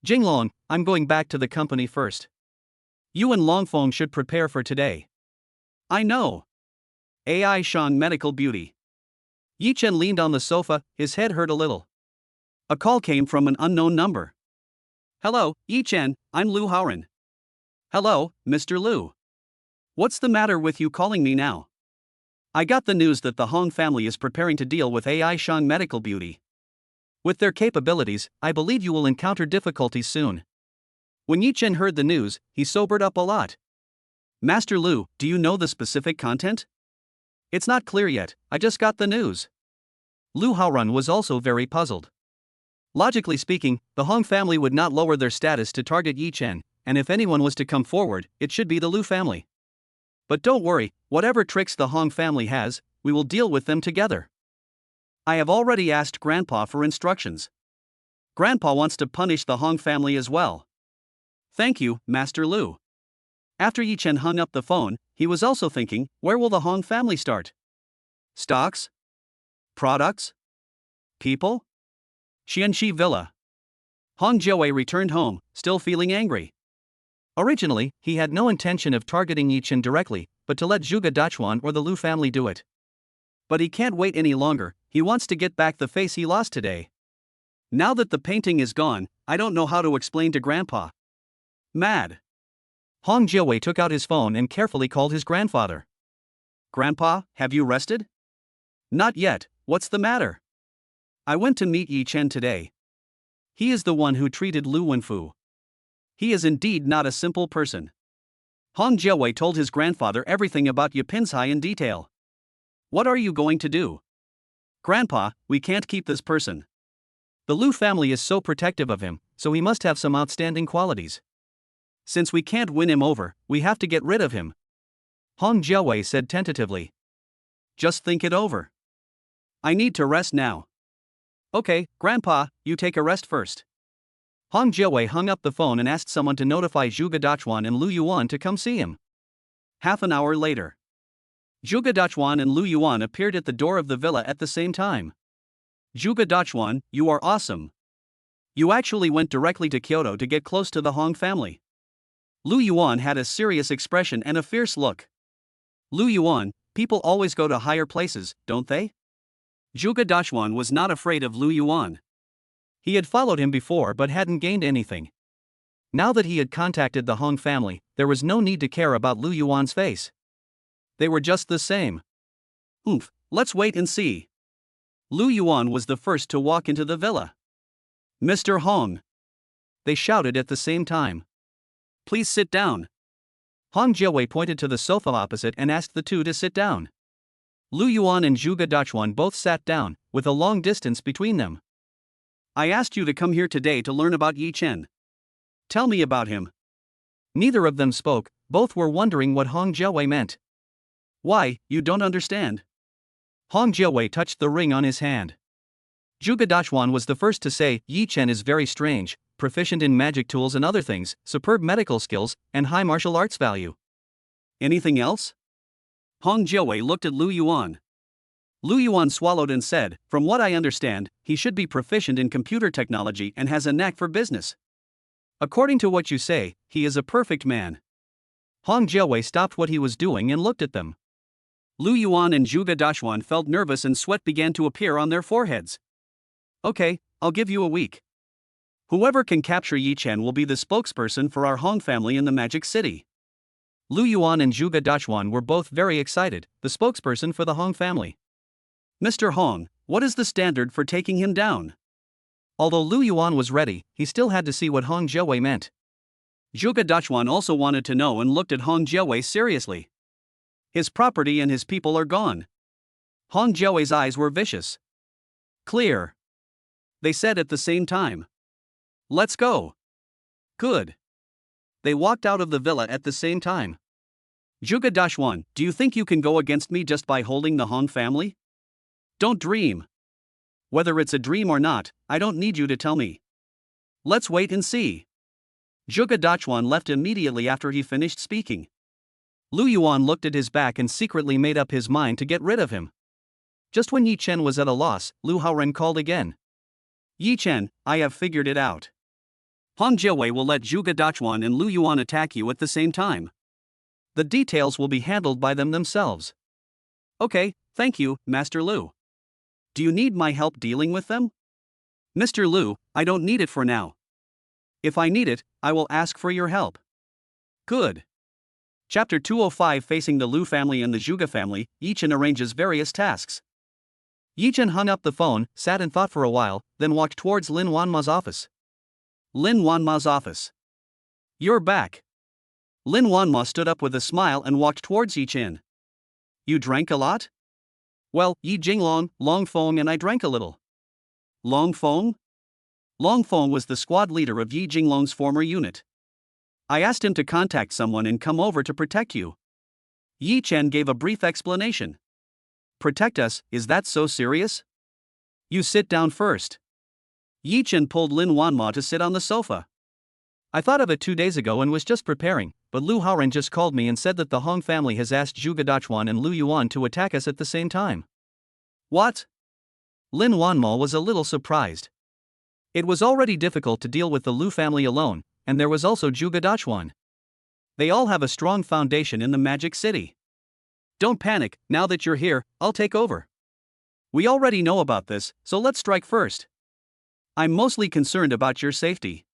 Jinglong, I'm going back to the company first. You and Longfeng should prepare for today. I know. AI Shan Medical Beauty. Yi Chen leaned on the sofa, his head hurt a little. A call came from an unknown number. Hello, Yi Chen, I'm Lu Haoran. Hello, Mr. Lu. What's the matter with you calling me now? I got the news that the Hong family is preparing to deal with AI Shan Medical Beauty. With their capabilities, I believe you will encounter difficulties soon. When Yi Chen heard the news, he sobered up a lot. Master Lu, do you know the specific content? It's not clear yet, I just got the news. Lu Haoran was also very puzzled. Logically speaking, the Hong family would not lower their status to target Yi Chen, and if anyone was to come forward, it should be the Lu family. But don't worry, whatever tricks the Hong family has, we will deal with them together. I have already asked Grandpa for instructions. Grandpa wants to punish the Hong family as well. Thank you, Master Lu. After Yi Chen hung up the phone, he was also thinking, where will the Hong family start? Stocks? Products? People? Xianxi Villa. Hong Jiawei returned home, still feeling angry. Originally, he had no intention of targeting Yi Chen directly, but to let Zhuge Dachuan or the Lu family do it. But he can't wait any longer, he wants to get back the face he lost today. Now that the painting is gone, I don't know how to explain to Grandpa. Mad. Hong Jiawei took out his phone and carefully called his grandfather. Grandpa, have you rested? Not yet, what's the matter? I went to meet Yi Chen today. He is the one who treated Lu Wenfu. He is indeed not a simple person. Hong Jiawei told his grandfather everything about Yipinsai in detail. What are you going to do? Grandpa, we can't keep this person. The Lu family is so protective of him, so he must have some outstanding qualities. Since we can't win him over, we have to get rid of him. Hong Jiawei said tentatively. Just think it over. I need to rest now. Okay, Grandpa, you take a rest first. Hong Jiawei hung up the phone and asked someone to notify Zhuge Dachuan and Lu Yuan to come see him. Half an hour later, Zhuge Dachuan and Lu Yuan appeared at the door of the villa at the same time. Zhuge Dachuan, you are awesome. You actually went directly to Kyoto to get close to the Hong family. Lu Yuan had a serious expression and a fierce look. Lu Yuan, people always go to higher places, don't they? Zhuge Dachuan was not afraid of Lu Yuan. He had followed him before but hadn't gained anything. Now that he had contacted the Hong family, there was no need to care about Lu Yuan's face. They were just the same. Let's wait and see. Lu Yuan was the first to walk into the villa. Mr. Hong. They shouted at the same time. Please sit down. Hong Jiawei pointed to the sofa opposite and asked the two to sit down. Lu Yuan and Zhuge Dachuan both sat down, with a long distance between them. I asked you to come here today to learn about Yi Chen. Tell me about him. Neither of them spoke, both were wondering what Hong Jiawei meant. Why, you don't understand? Hong Jiawei touched the ring on his hand. Zhuge Dachuan was the first to say, Yi Chen is very strange, proficient in magic tools and other things, superb medical skills, and high martial arts value. Anything else? Hong Jiawei looked at Lu Yuan. Lu Yuan swallowed and said, from what I understand, he should be proficient in computer technology and has a knack for business. According to what you say, he is a perfect man. Hong Jiawei stopped what he was doing and looked at them. Lu Yuan and Zhuge Dachuan felt nervous and sweat began to appear on their foreheads. Okay, I'll give you a week. Whoever can capture Yi Chen will be the spokesperson for our Hong family in the Magic City. Lu Yuan and Zhuge Dachuan were both very excited, the spokesperson for the Hong family. Mr. Hong, what is the standard for taking him down? Although Lu Yuan was ready, he still had to see what Hong Jiawei meant. Zhuge Dachuan also wanted to know and looked at Hong Jiawei seriously. His property and his people are gone. Hong Jiawei's eyes were vicious. Clear. They said at the same time. Let's go. Good. They walked out of the villa at the same time. Zhuge Dachuan, do you think you can go against me just by holding the Hong family? Don't dream. Whether it's a dream or not, I don't need you to tell me. Let's wait and see. Zhuge Dachuan left immediately after he finished speaking. Lu Yuan looked at his back and secretly made up his mind to get rid of him. Just when Yi Chen was at a loss, Lu Haoran called again. Yi Chen, I have figured it out. Hong Jiawei will let Zhuge Dachuan and Lu Yuan attack you at the same time. The details will be handled by them themselves. Okay, thank you, Master Lu. Do you need my help dealing with them? Mr. Lu, I don't need it for now. If I need it, I will ask for your help. Good. Chapter 205. Facing the Lu family and the Zhuge family, Yi Chen arranges various tasks. Yi Chen hung up the phone, sat and thought for a while, then walked towards Lin Wanma's office. Lin Wanma's office. You're back. Lin Wanma stood up with a smile and walked towards Yi Chen. You drank a lot? Well, Yi Jinglong, Long Feng and I drank a little. Long Feng? Long Feng was the squad leader of Yi Jinglong's former unit. I asked him to contact someone and come over to protect you. Yi Chen gave a brief explanation. Protect us, is that so serious? You sit down first. Yi Chen pulled Lin Wanma to sit on the sofa. I thought of it 2 days ago and was just preparing, but Lu Haoren just called me and said that the Hong family has asked Zhuge Dachuan and Lu Yuan to attack us at the same time. What? Lin Wanma was a little surprised. It was already difficult to deal with the Lu family alone, and there was also Zhuge Dachuan. They all have a strong foundation in the Magic City. Don't panic, now that you're here, I'll take over. We already know about this, so let's strike first. I'm mostly concerned about your safety.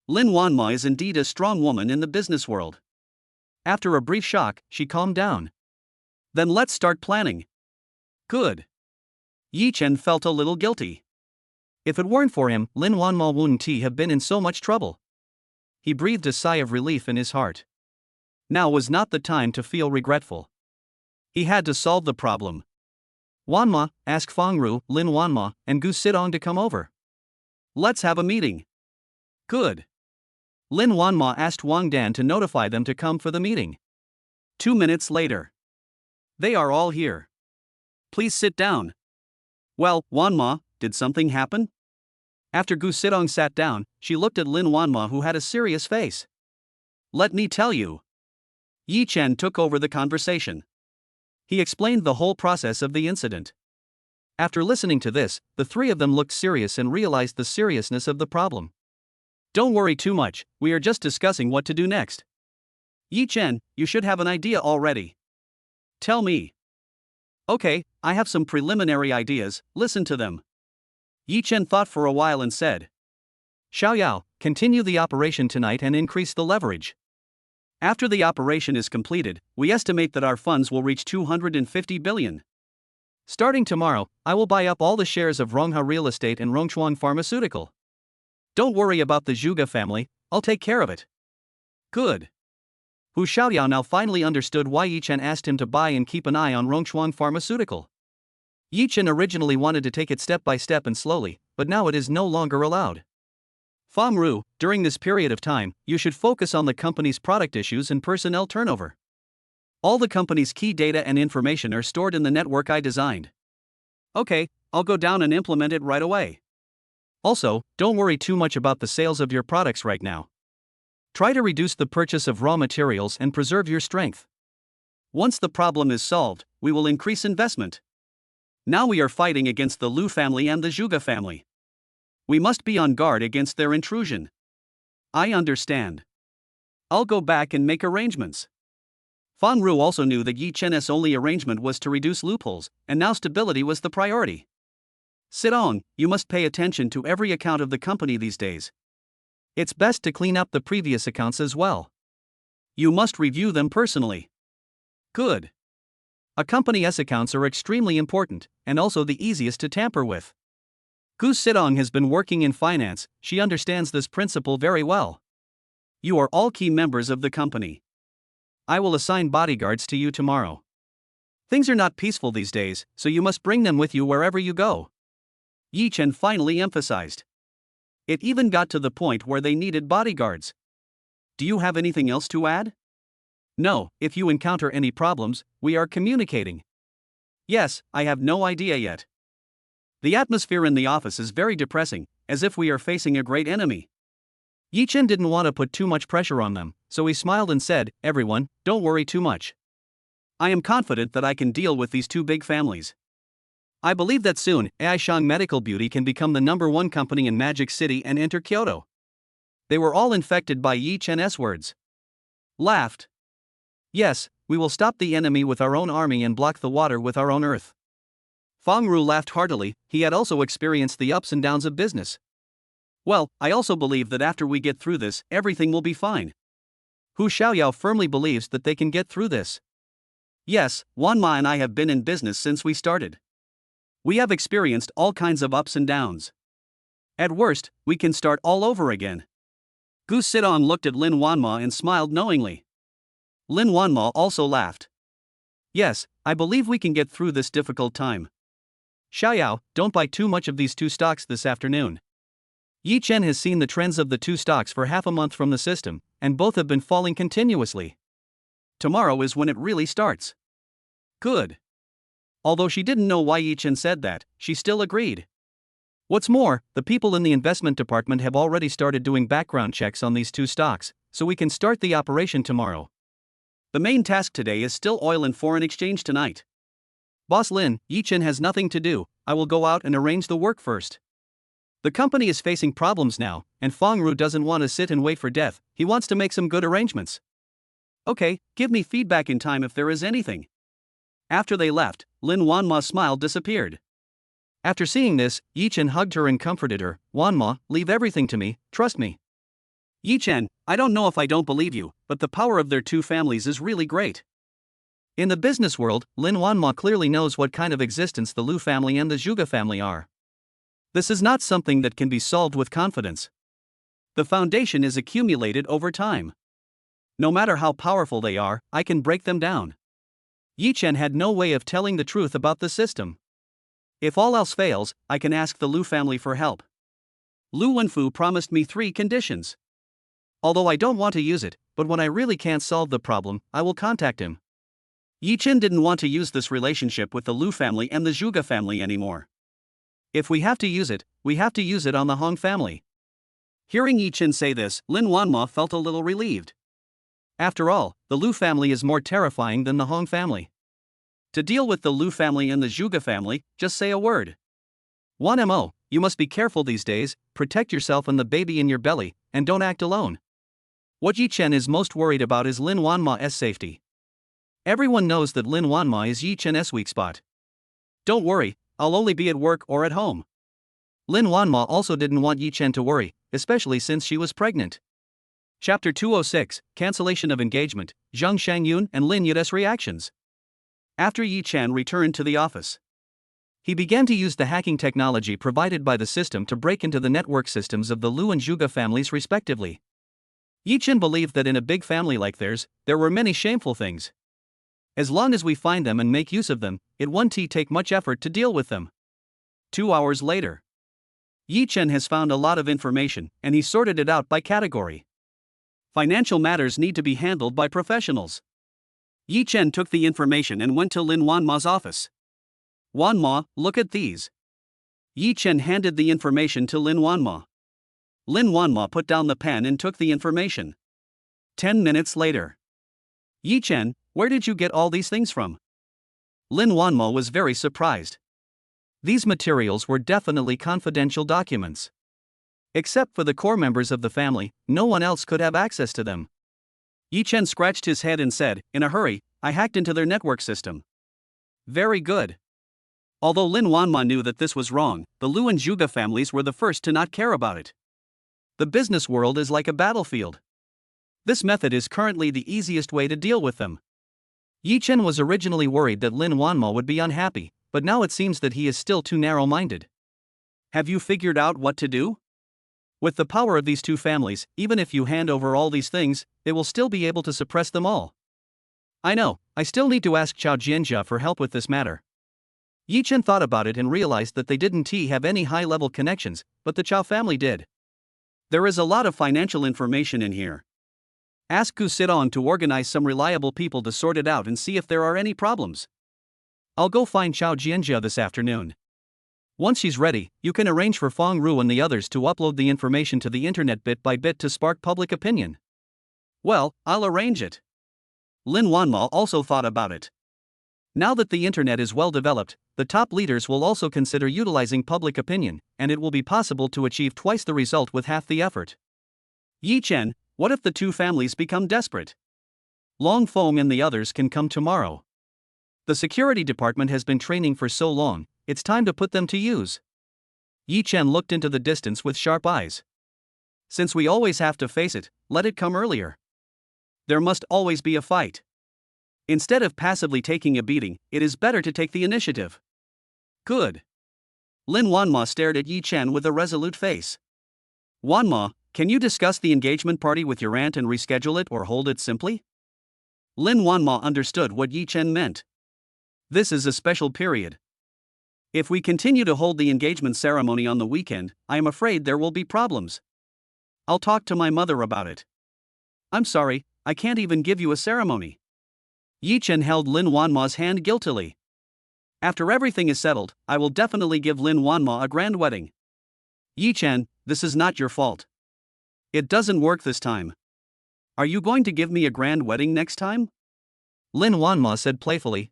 Lin Wanma is indeed a strong woman in the business world. After a brief shock, she calmed down. Then let's start planning. Good. Yi Chen felt a little guilty. If it weren't for him, Lin Wanma wouldn't have been in so much trouble. He breathed a sigh of relief in his heart. Now was not the time to feel regretful. He had to solve the problem. Wanma, ask Fangru, Lin Wanma, and Gu Sidong to come over. Let's have a meeting. Good. Lin Wanma asked Wang Dan to notify them to come for the meeting. 2 minutes later. They are all here. Please sit down. Well, Wanma, did something happen? After Gu Sidong sat down, she looked at Lin Wanma, who had a serious face. Let me tell you. Yi Chen took over the conversation. He explained the whole process of the incident. After listening to this, the three of them looked serious and realized the seriousness of the problem. Don't worry too much, we are just discussing what to do next. Yi Chen, you should have an idea already. Tell me. Okay, I have some preliminary ideas, listen to them. Yi Chen thought for a while and said. Xiaoyao, continue the operation tonight and increase the leverage. After the operation is completed, we estimate that our funds will reach 250 billion. Starting tomorrow, I will buy up all the shares of Rongha Real Estate and Rongchuan Pharmaceutical. Don't worry about the Zhuge family, I'll take care of it. Good. Hu Xiaoyao now finally understood why Yi Chen asked him to buy and keep an eye on Rongchuan Pharmaceutical. Yi Chen originally wanted to take it step by step and slowly, but now it is no longer allowed. Fangru, during this period of time, you should focus on the company's product issues and personnel turnover. All the company's key data and information are stored in the network I designed. Okay, I'll go down and implement it right away. Also, don't worry too much about the sales of your products right now. Try to reduce the purchase of raw materials and preserve your strength. Once the problem is solved, we will increase investment. Now we are fighting against the Lu family and the Zhuge family. We must be on guard against their intrusion. I understand. I'll go back and make arrangements. Fangru also knew that Yi Chen's only arrangement was to reduce loopholes, and now stability was the priority. Sidong, you must pay attention to every account of the company these days. It's best to clean up the previous accounts as well. You must review them personally. Good. A company's accounts are extremely important, and also the easiest to tamper with. Gu Sidong has been working in finance, she understands this principle very well. You are all key members of the company. I will assign bodyguards to you tomorrow. Things are not peaceful these days, so you must bring them with you wherever you go. Yi Chen finally emphasized. It even got to the point where they needed bodyguards. Do you have anything else to add? No, if you encounter any problems, we are communicating. Yes, I have no idea yet. The atmosphere in the office is very depressing, as if we are facing a great enemy. Yi Chen didn't want to put too much pressure on them, so he smiled and said, everyone, don't worry too much. I am confident that I can deal with these two big families. I believe that soon, Aishang Medical Beauty can become the #1 company in Magic City and enter Kyoto. They were all infected by Yi Chen's words. Laughed. Yes, we will stop the enemy with our own army and block the water with our own earth. Feng Ru laughed heartily. He had also experienced the ups and downs of business. Well, I also believe that after we get through this, everything will be fine. Hu Xiaoyao firmly believes that they can get through this. Yes, Wan Ma and I have been in business since we started. We have experienced all kinds of ups and downs. At worst, we can start all over again. Gu Sidong looked at Lin Wanma and smiled knowingly. Lin Wanma also laughed. Yes, I believe we can get through this difficult time. Xiaoyao, don't buy too much of these two stocks this afternoon. Yi Chen has seen the trends of the two stocks for half a month from the system, and both have been falling continuously. Tomorrow is when it really starts. Good. Although she didn't know why Yi Chen said that, she still agreed. What's more, the people in the investment department have already started doing background checks on these two stocks, so we can start the operation tomorrow. The main task today is still oil and foreign exchange tonight. Boss Lin, Yi Chen has nothing to do, I will go out and arrange the work first. The company is facing problems now, and Feng Ru doesn't want to sit and wait for death, he wants to make some good arrangements. Okay, give me feedback in time if there is anything. After they left, Lin Wanma's smile disappeared. After seeing this, Yi Chen hugged her and comforted her. Wanma, leave everything to me, trust me. Yi Chen, I don't know if I don't believe you, but the power of their two families is really great. In the business world, Lin Wanma clearly knows what kind of existence the Lu family and the Zhuge family are. This is not something that can be solved with confidence. The foundation is accumulated over time. No matter how powerful they are, I can break them down. Yi Chen had no way of telling the truth about the system. If all else fails, I can ask the Lu family for help. Lu Wenfu promised me 3 conditions. Although I don't want to use it, but when I really can't solve the problem, I will contact him. Yi Chen didn't want to use this relationship with the Lu family and the Zhuge family anymore. If we have to use it, we have to use it on the Hong family. Hearing Yi Chen say this, Lin Wanma felt a little relieved. After all, the Lu family is more terrifying than the Hong family. To deal with the Lu family and the Zhuge family, just say a word. 1mo, you must be careful these days, protect yourself and the baby in your belly, and don't act alone. What Yi Chen is most worried about is Lin Wanma's safety. Everyone knows that Lin Wanma is Yi Chen's weak spot. Don't worry, I'll only be at work or at home. Lin Wanma also didn't want Yi Chen to worry, especially since she was pregnant. Chapter 206, Cancellation of Engagement, Zhang Shangyun and Lin Yude's Reactions. After Yi Chen returned to the office, he began to use the hacking technology provided by the system to break into the network systems of the Lu and Zhuge families respectively. Yi Chen believed that in a big family like theirs, there were many shameful things. As long as we find them and make use of them, it won't take much effort to deal with them. 2 hours later, Yi Chen has found a lot of information, and he sorted it out by category. Financial matters need to be handled by professionals. Yi Chen took the information and went to Lin Wanma's office. Wanma, look at these. Yi Chen handed the information to Lin Wanma. Lin Wanma put down the pen and took the information. 10 minutes later. Yi Chen, where did you get all these things from? Lin Wanma was very surprised. These materials were definitely confidential documents. Except for the core members of the family, no one else could have access to them. Yi Chen scratched his head and said, in a hurry, I hacked into their network system. Very good. Although Lin Wanma knew that this was wrong, the Lu and Zhuge families were the first to not care about it. The business world is like a battlefield. This method is currently the easiest way to deal with them. Yi Chen was originally worried that Lin Wanma would be unhappy, but now it seems that he is still too narrow-minded. Have you figured out what to do? With the power of these two families, even if you hand over all these things, they will still be able to suppress them all. I know, I still need to ask Chao Jianjia for help with this matter. Yi Chen thought about it and realized that they didn't have any high-level connections, but the Chao family did. There is a lot of financial information in here. Ask Gu Sidong to organize some reliable people to sort it out and see if there are any problems. I'll go find Chao Jianjia this afternoon. Once she's ready, you can arrange for Feng Ru and the others to upload the information to the internet bit by bit to spark public opinion. Well, I'll arrange it. Lin Wanma also thought about it. Now that the internet is well developed, the top leaders will also consider utilizing public opinion, and it will be possible to achieve twice the result with half the effort. Yi Chen, what if the two families become desperate? Long Feng and the others can come tomorrow. The security department has been training for so long, it's time to put them to use. Yi Chen looked into the distance with sharp eyes. Since we always have to face it, let it come earlier. There must always be a fight. Instead of passively taking a beating, it is better to take the initiative. Good. Lin Wanma stared at Yi Chen with a resolute face. Wanma, can you discuss the engagement party with your aunt and reschedule it or hold it simply? Lin Wanma understood what Yi Chen meant. This is a special period. If we continue to hold the engagement ceremony on the weekend, I am afraid there will be problems. I'll talk to my mother about it. I'm sorry, I can't even give you a ceremony. Yi Chen held Lin Wanma's hand guiltily. After everything is settled, I will definitely give Lin Wanma a grand wedding. Yi Chen, this is not your fault. It doesn't work this time. Are you going to give me a grand wedding next time? Lin Wanma said playfully.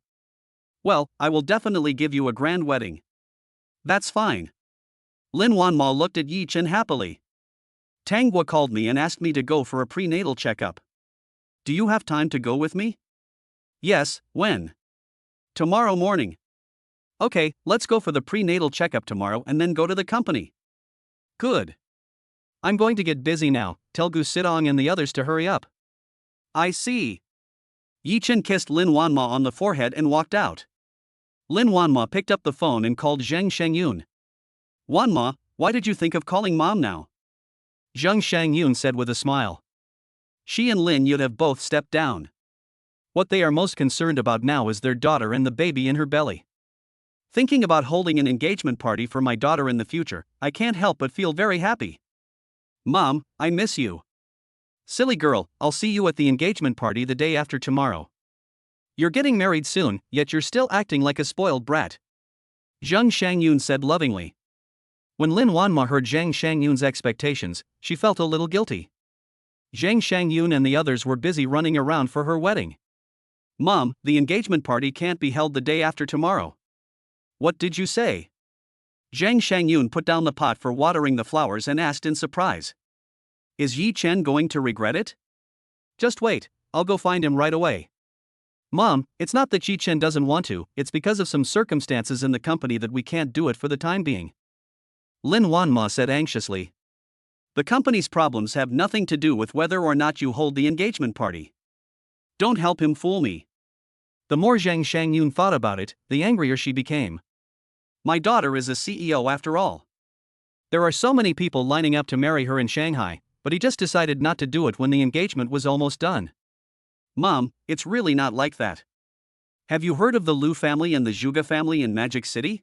Well, I will definitely give you a grand wedding. That's fine. Lin Wanma looked at Yi Chen happily. Tanghua called me and asked me to go for a prenatal checkup. Do you have time to go with me? Yes, when? Tomorrow morning. Okay, let's go for the prenatal checkup tomorrow and then go to the company. Good. I'm going to get busy now, tell Gu Sidong and the others to hurry up. I see. Yi Chen kissed Lin Wanma on the forehead and walked out. Lin Wanma picked up the phone and called Zheng Shangyun. Wanma, why did you think of calling mom now? Zheng Shangyun said with a smile. She and Lin Yud have both stepped down. What they are most concerned about now is their daughter and the baby in her belly. Thinking about holding an engagement party for my daughter in the future, I can't help but feel very happy. Mom, I miss you. Silly girl, I'll see you at the engagement party the day after tomorrow. You're getting married soon, yet you're still acting like a spoiled brat. Zheng Shangyun said lovingly. When Lin Wanma heard Zheng Shangyun's expectations, she felt a little guilty. Zheng Shangyun and the others were busy running around for her wedding. Mom, the engagement party can't be held the day after tomorrow. What did you say? Zheng Shangyun put down the pot for watering the flowers and asked in surprise. Is Yi Chen going to regret it? Just wait, I'll go find him right away. Mom, it's not that Yi Chen doesn't want to, it's because of some circumstances in the company that we can't do it for the time being. Lin Wanma said anxiously. The company's problems have nothing to do with whether or not you hold the engagement party. Don't help him fool me. The more Zheng Shangyun thought about it, the angrier she became. My daughter is a CEO after all. There are so many people lining up to marry her in Shanghai, but he just decided not to do it when the engagement was almost done. Mom, it's really not like that. Have you heard of the Liu family and the Zhuge family in Magic City?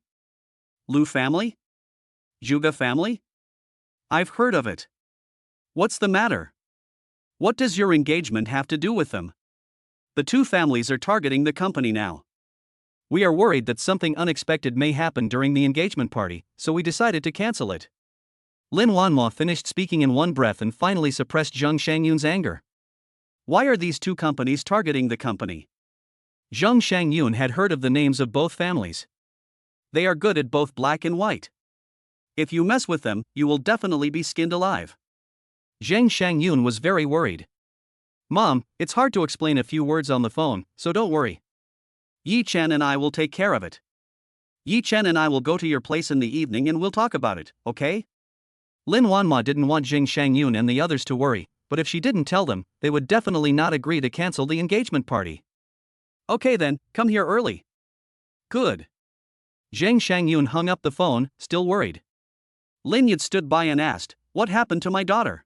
Liu family? Zhuge family? I've heard of it. What's the matter? What does your engagement have to do with them? The two families are targeting the company now. We are worried that something unexpected may happen during the engagement party, so we decided to cancel it. Lin Wanma finished speaking in one breath and finally suppressed Zheng Shangyun's anger. Why are these two companies targeting the company? Zheng Shangyun had heard of the names of both families. They are good at both black and white. If you mess with them, you will definitely be skinned alive. Zheng Shangyun was very worried. Mom, it's hard to explain a few words on the phone, so don't worry. Yi Chen and I will take care of it. Yi Chen and I will go to your place in the evening and we'll talk about it, okay? Lin Wanma didn't want Zheng Shangyun and the others to worry, but if she didn't tell them, they would definitely not agree to cancel the engagement party. Okay then, come here early. Good. Zheng Shangyun hung up the phone, still worried. Lin Yud stood by and asked, what happened to my daughter?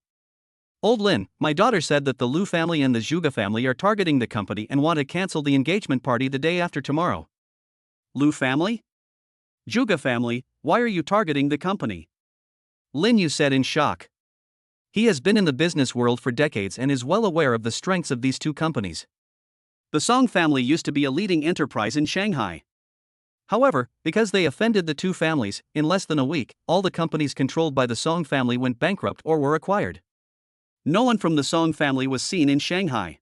Old Lin, my daughter said that the Liu family and the Zhuge family are targeting the company and want to cancel the engagement party the day after tomorrow. Liu family? Zhuge family, why are you targeting the company? Lin Yu said in shock. He has been in the business world for decades and is well aware of the strengths of these two companies. The Song family used to be a leading enterprise in Shanghai. However, because they offended the two families, in less than a week, all the companies controlled by the Song family went bankrupt or were acquired. No one from the Song family was seen in Shanghai.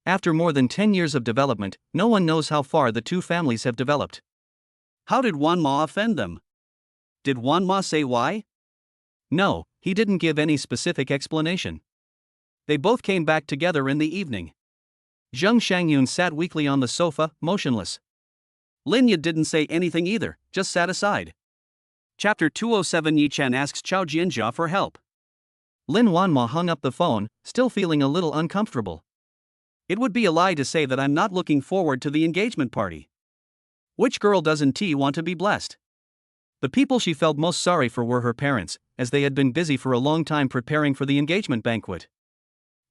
After more than 10 years of development, no one knows how far the two families have developed. How did Wanma offend them? Did Wanma say why? No, he didn't give any specific explanation. They both came back together in the evening. Zheng Shangyun sat weakly on the sofa, motionless. Lin Yi didn't say anything either, just sat aside. Chapter 207. Yi Chen asks Chao Jianjia for help. Lin Wanma hung up the phone, still feeling a little uncomfortable. It would be a lie to say that I'm not looking forward to the engagement party. Which girl doesn't want to be blessed? The people she felt most sorry for were her parents, as they had been busy for a long time preparing for the engagement banquet.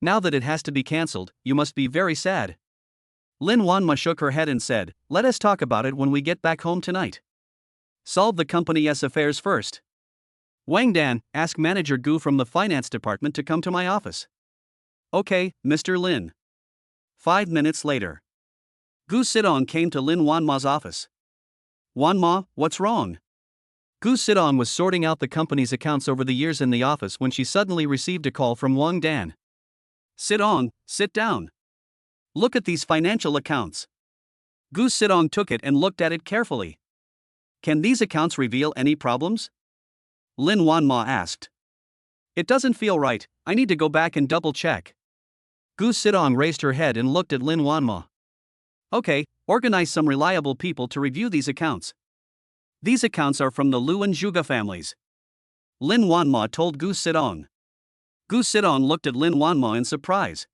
Now that it has to be cancelled, you must be very sad. Lin Wanma shook her head and said, let us talk about it when we get back home tonight. Solve the company's affairs first. Wang Dan, ask Manager Gu from the finance department to come to my office. Okay, Mr. Lin. 5 minutes later. Gu Sidong came to Lin Wanma's office. Wanma, what's wrong? Gu Sidong was sorting out the company's accounts over the years in the office when she suddenly received a call from Wang Dan. Sidong, sit down. Look at these financial accounts. Gu Sidong took it and looked at it carefully. Can these accounts reveal any problems? Lin Wanma asked. It doesn't feel right, I need to go back and double check. Gu Sidong raised her head and looked at Lin Wanma. Okay, organize some reliable people to review these accounts. These accounts are from the Lu and Zhuge families. Lin Wanma told Gu Sidong. Gu Sidong looked at Lin Wanma in surprise.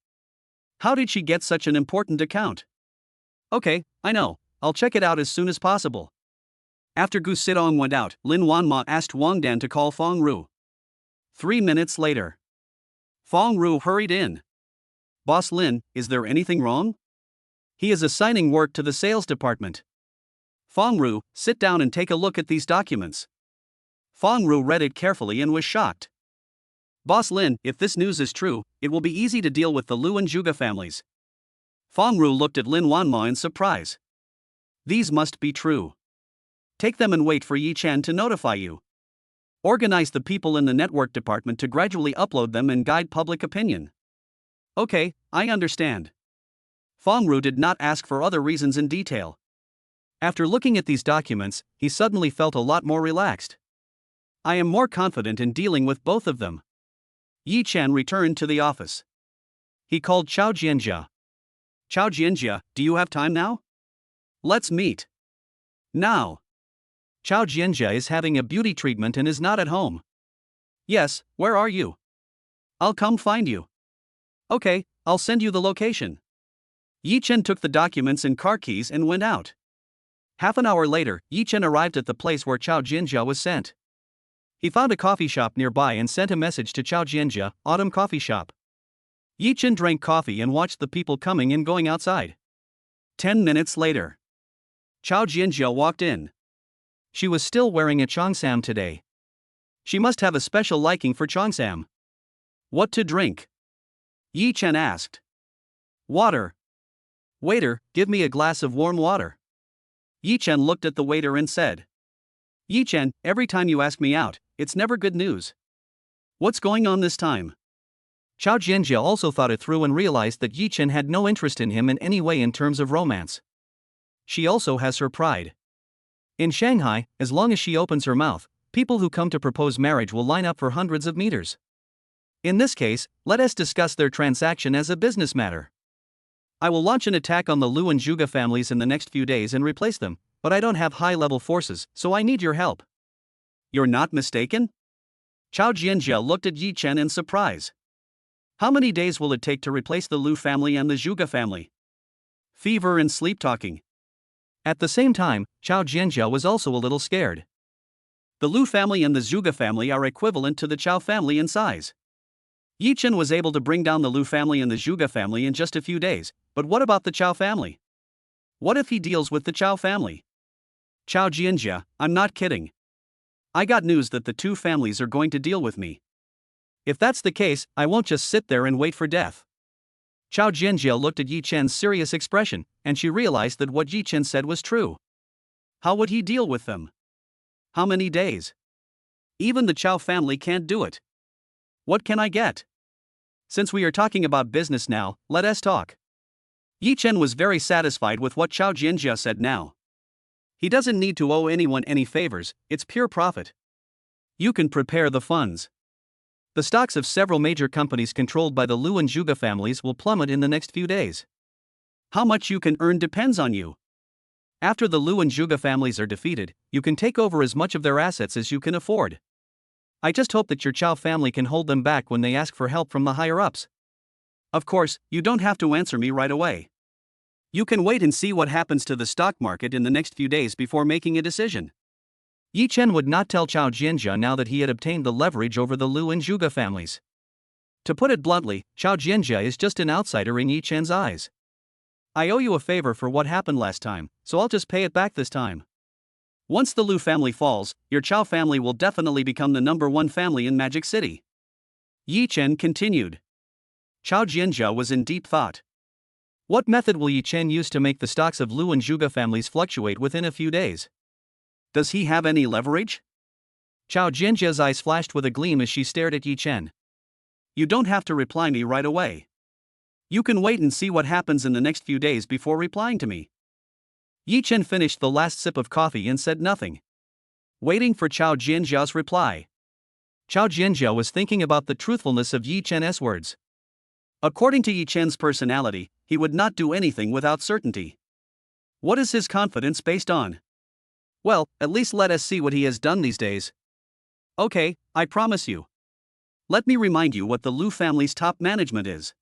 How did she get such an important account? Okay, I know, I'll check it out as soon as possible. After Gu Sidong went out, Lin Wanma asked Wang Dan to call Fong Ru. 3 minutes later. Fong Ru hurried in. Boss Lin, is there anything wrong? He is assigning work to the sales department. Fong Ru, sit down and take a look at these documents. Fong Ru read it carefully and was shocked. Boss Lin, if this news is true, it will be easy to deal with the Lu and Zhuge families. Fong Ru looked at Lin Wanma in surprise. These must be true. Take them and wait for Yi Chen to notify you. Organize the people in the network department to gradually upload them and guide public opinion. Okay, I understand. Fong Ru did not ask for other reasons in detail. After looking at these documents, he suddenly felt a lot more relaxed. I am more confident in dealing with both of them. Yi Chen returned to the office. He called Chao Jianjia. Chao Jianjia, do you have time now? Let's meet. Now. Chao Jianjia is having a beauty treatment and is not at home. Yes, where are you? I'll come find you. Okay, I'll send you the location. Yi Chen took the documents and car keys and went out. Half an hour later, Yi Chen arrived at the place where Chao Jianjia was sent. He found a coffee shop nearby and sent a message to Chao Jianjia, Autumn Coffee Shop. Yi Chen drank coffee and watched the people coming and going outside. 10 minutes later. Chao Jianjia walked in. She was still wearing a cheongsam today. She must have a special liking for cheongsam. What to drink? Yi Chen asked. Water. Waiter, give me a glass of warm water. Yi Chen looked at the waiter and said. Yi Chen, every time you ask me out, it's never good news. What's going on this time? Chao Jianjia also thought it through and realized that Yi Chen had no interest in him in any way in terms of romance. She also has her pride. In Shanghai, as long as she opens her mouth, people who come to propose marriage will line up for hundreds of meters. In this case, let us discuss their transaction as a business matter. I will launch an attack on the Lu and Zhuge families in the next few days and replace them, but I don't have high-level forces, so I need your help. You're not mistaken? Chao Jianjia looked at Yi Chen in surprise. How many days will it take to replace the Lu family and the Zhuge family? Fever and sleep-talking. At the same time, Chao Jianjia was also a little scared. The Lu family and the Zhuge family are equivalent to the Chao family in size. Yi Chen was able to bring down the Lu family and the Zhuge family in just a few days, but what about the Chao family? What if he deals with the Chao family? Chao Jianjia, I'm not kidding. I got news that the two families are going to deal with me. If that's the case, I won't just sit there and wait for death. Chao Jianjia looked at Yi Chen's serious expression, and she realized that what Yi Chen said was true. How would he deal with them? How many days? Even the Chao family can't do it. What can I get? Since we are talking about business now, let us talk. Yi Chen was very satisfied with what Chao Jianjia said now. He doesn't need to owe anyone any favors, it's pure profit. You can prepare the funds. The stocks of several major companies controlled by the Liu and Zhuge families will plummet in the next few days. How much you can earn depends on you. After the Liu and Zhuge families are defeated, you can take over as much of their assets as you can afford. I just hope that your Chow family can hold them back when they ask for help from the higher-ups. Of course, you don't have to answer me right away. You can wait and see what happens to the stock market in the next few days before making a decision. Yi Chen would not tell Chao Jianjia now that he had obtained the leverage over the Liu and Zhuge families. To put it bluntly, Chao Jianjia is just an outsider in Yi Chen's eyes. I owe you a favor for what happened last time, so I'll just pay it back this time. Once the Liu family falls, your Chao family will definitely become the #1 family in Magic City. Yi Chen continued. Chao Jianjia was in deep thought. What method will Yi Chen use to make the stocks of Liu and Zhuge families fluctuate within a few days? Does he have any leverage? Chao Jianjia's eyes flashed with a gleam as she stared at Yi Chen. You don't have to reply me right away. You can wait and see what happens in the next few days before replying to me. Yi Chen finished the last sip of coffee and said nothing, waiting for Chao Jianjia's reply. Chao Jianjia was thinking about the truthfulness of Yi Chen's words. According to Yi Chen's personality, he would not do anything without certainty. What is his confidence based on? Well, at least let us see what he has done these days. Okay, I promise you. Let me remind you what the Liu family's top management is.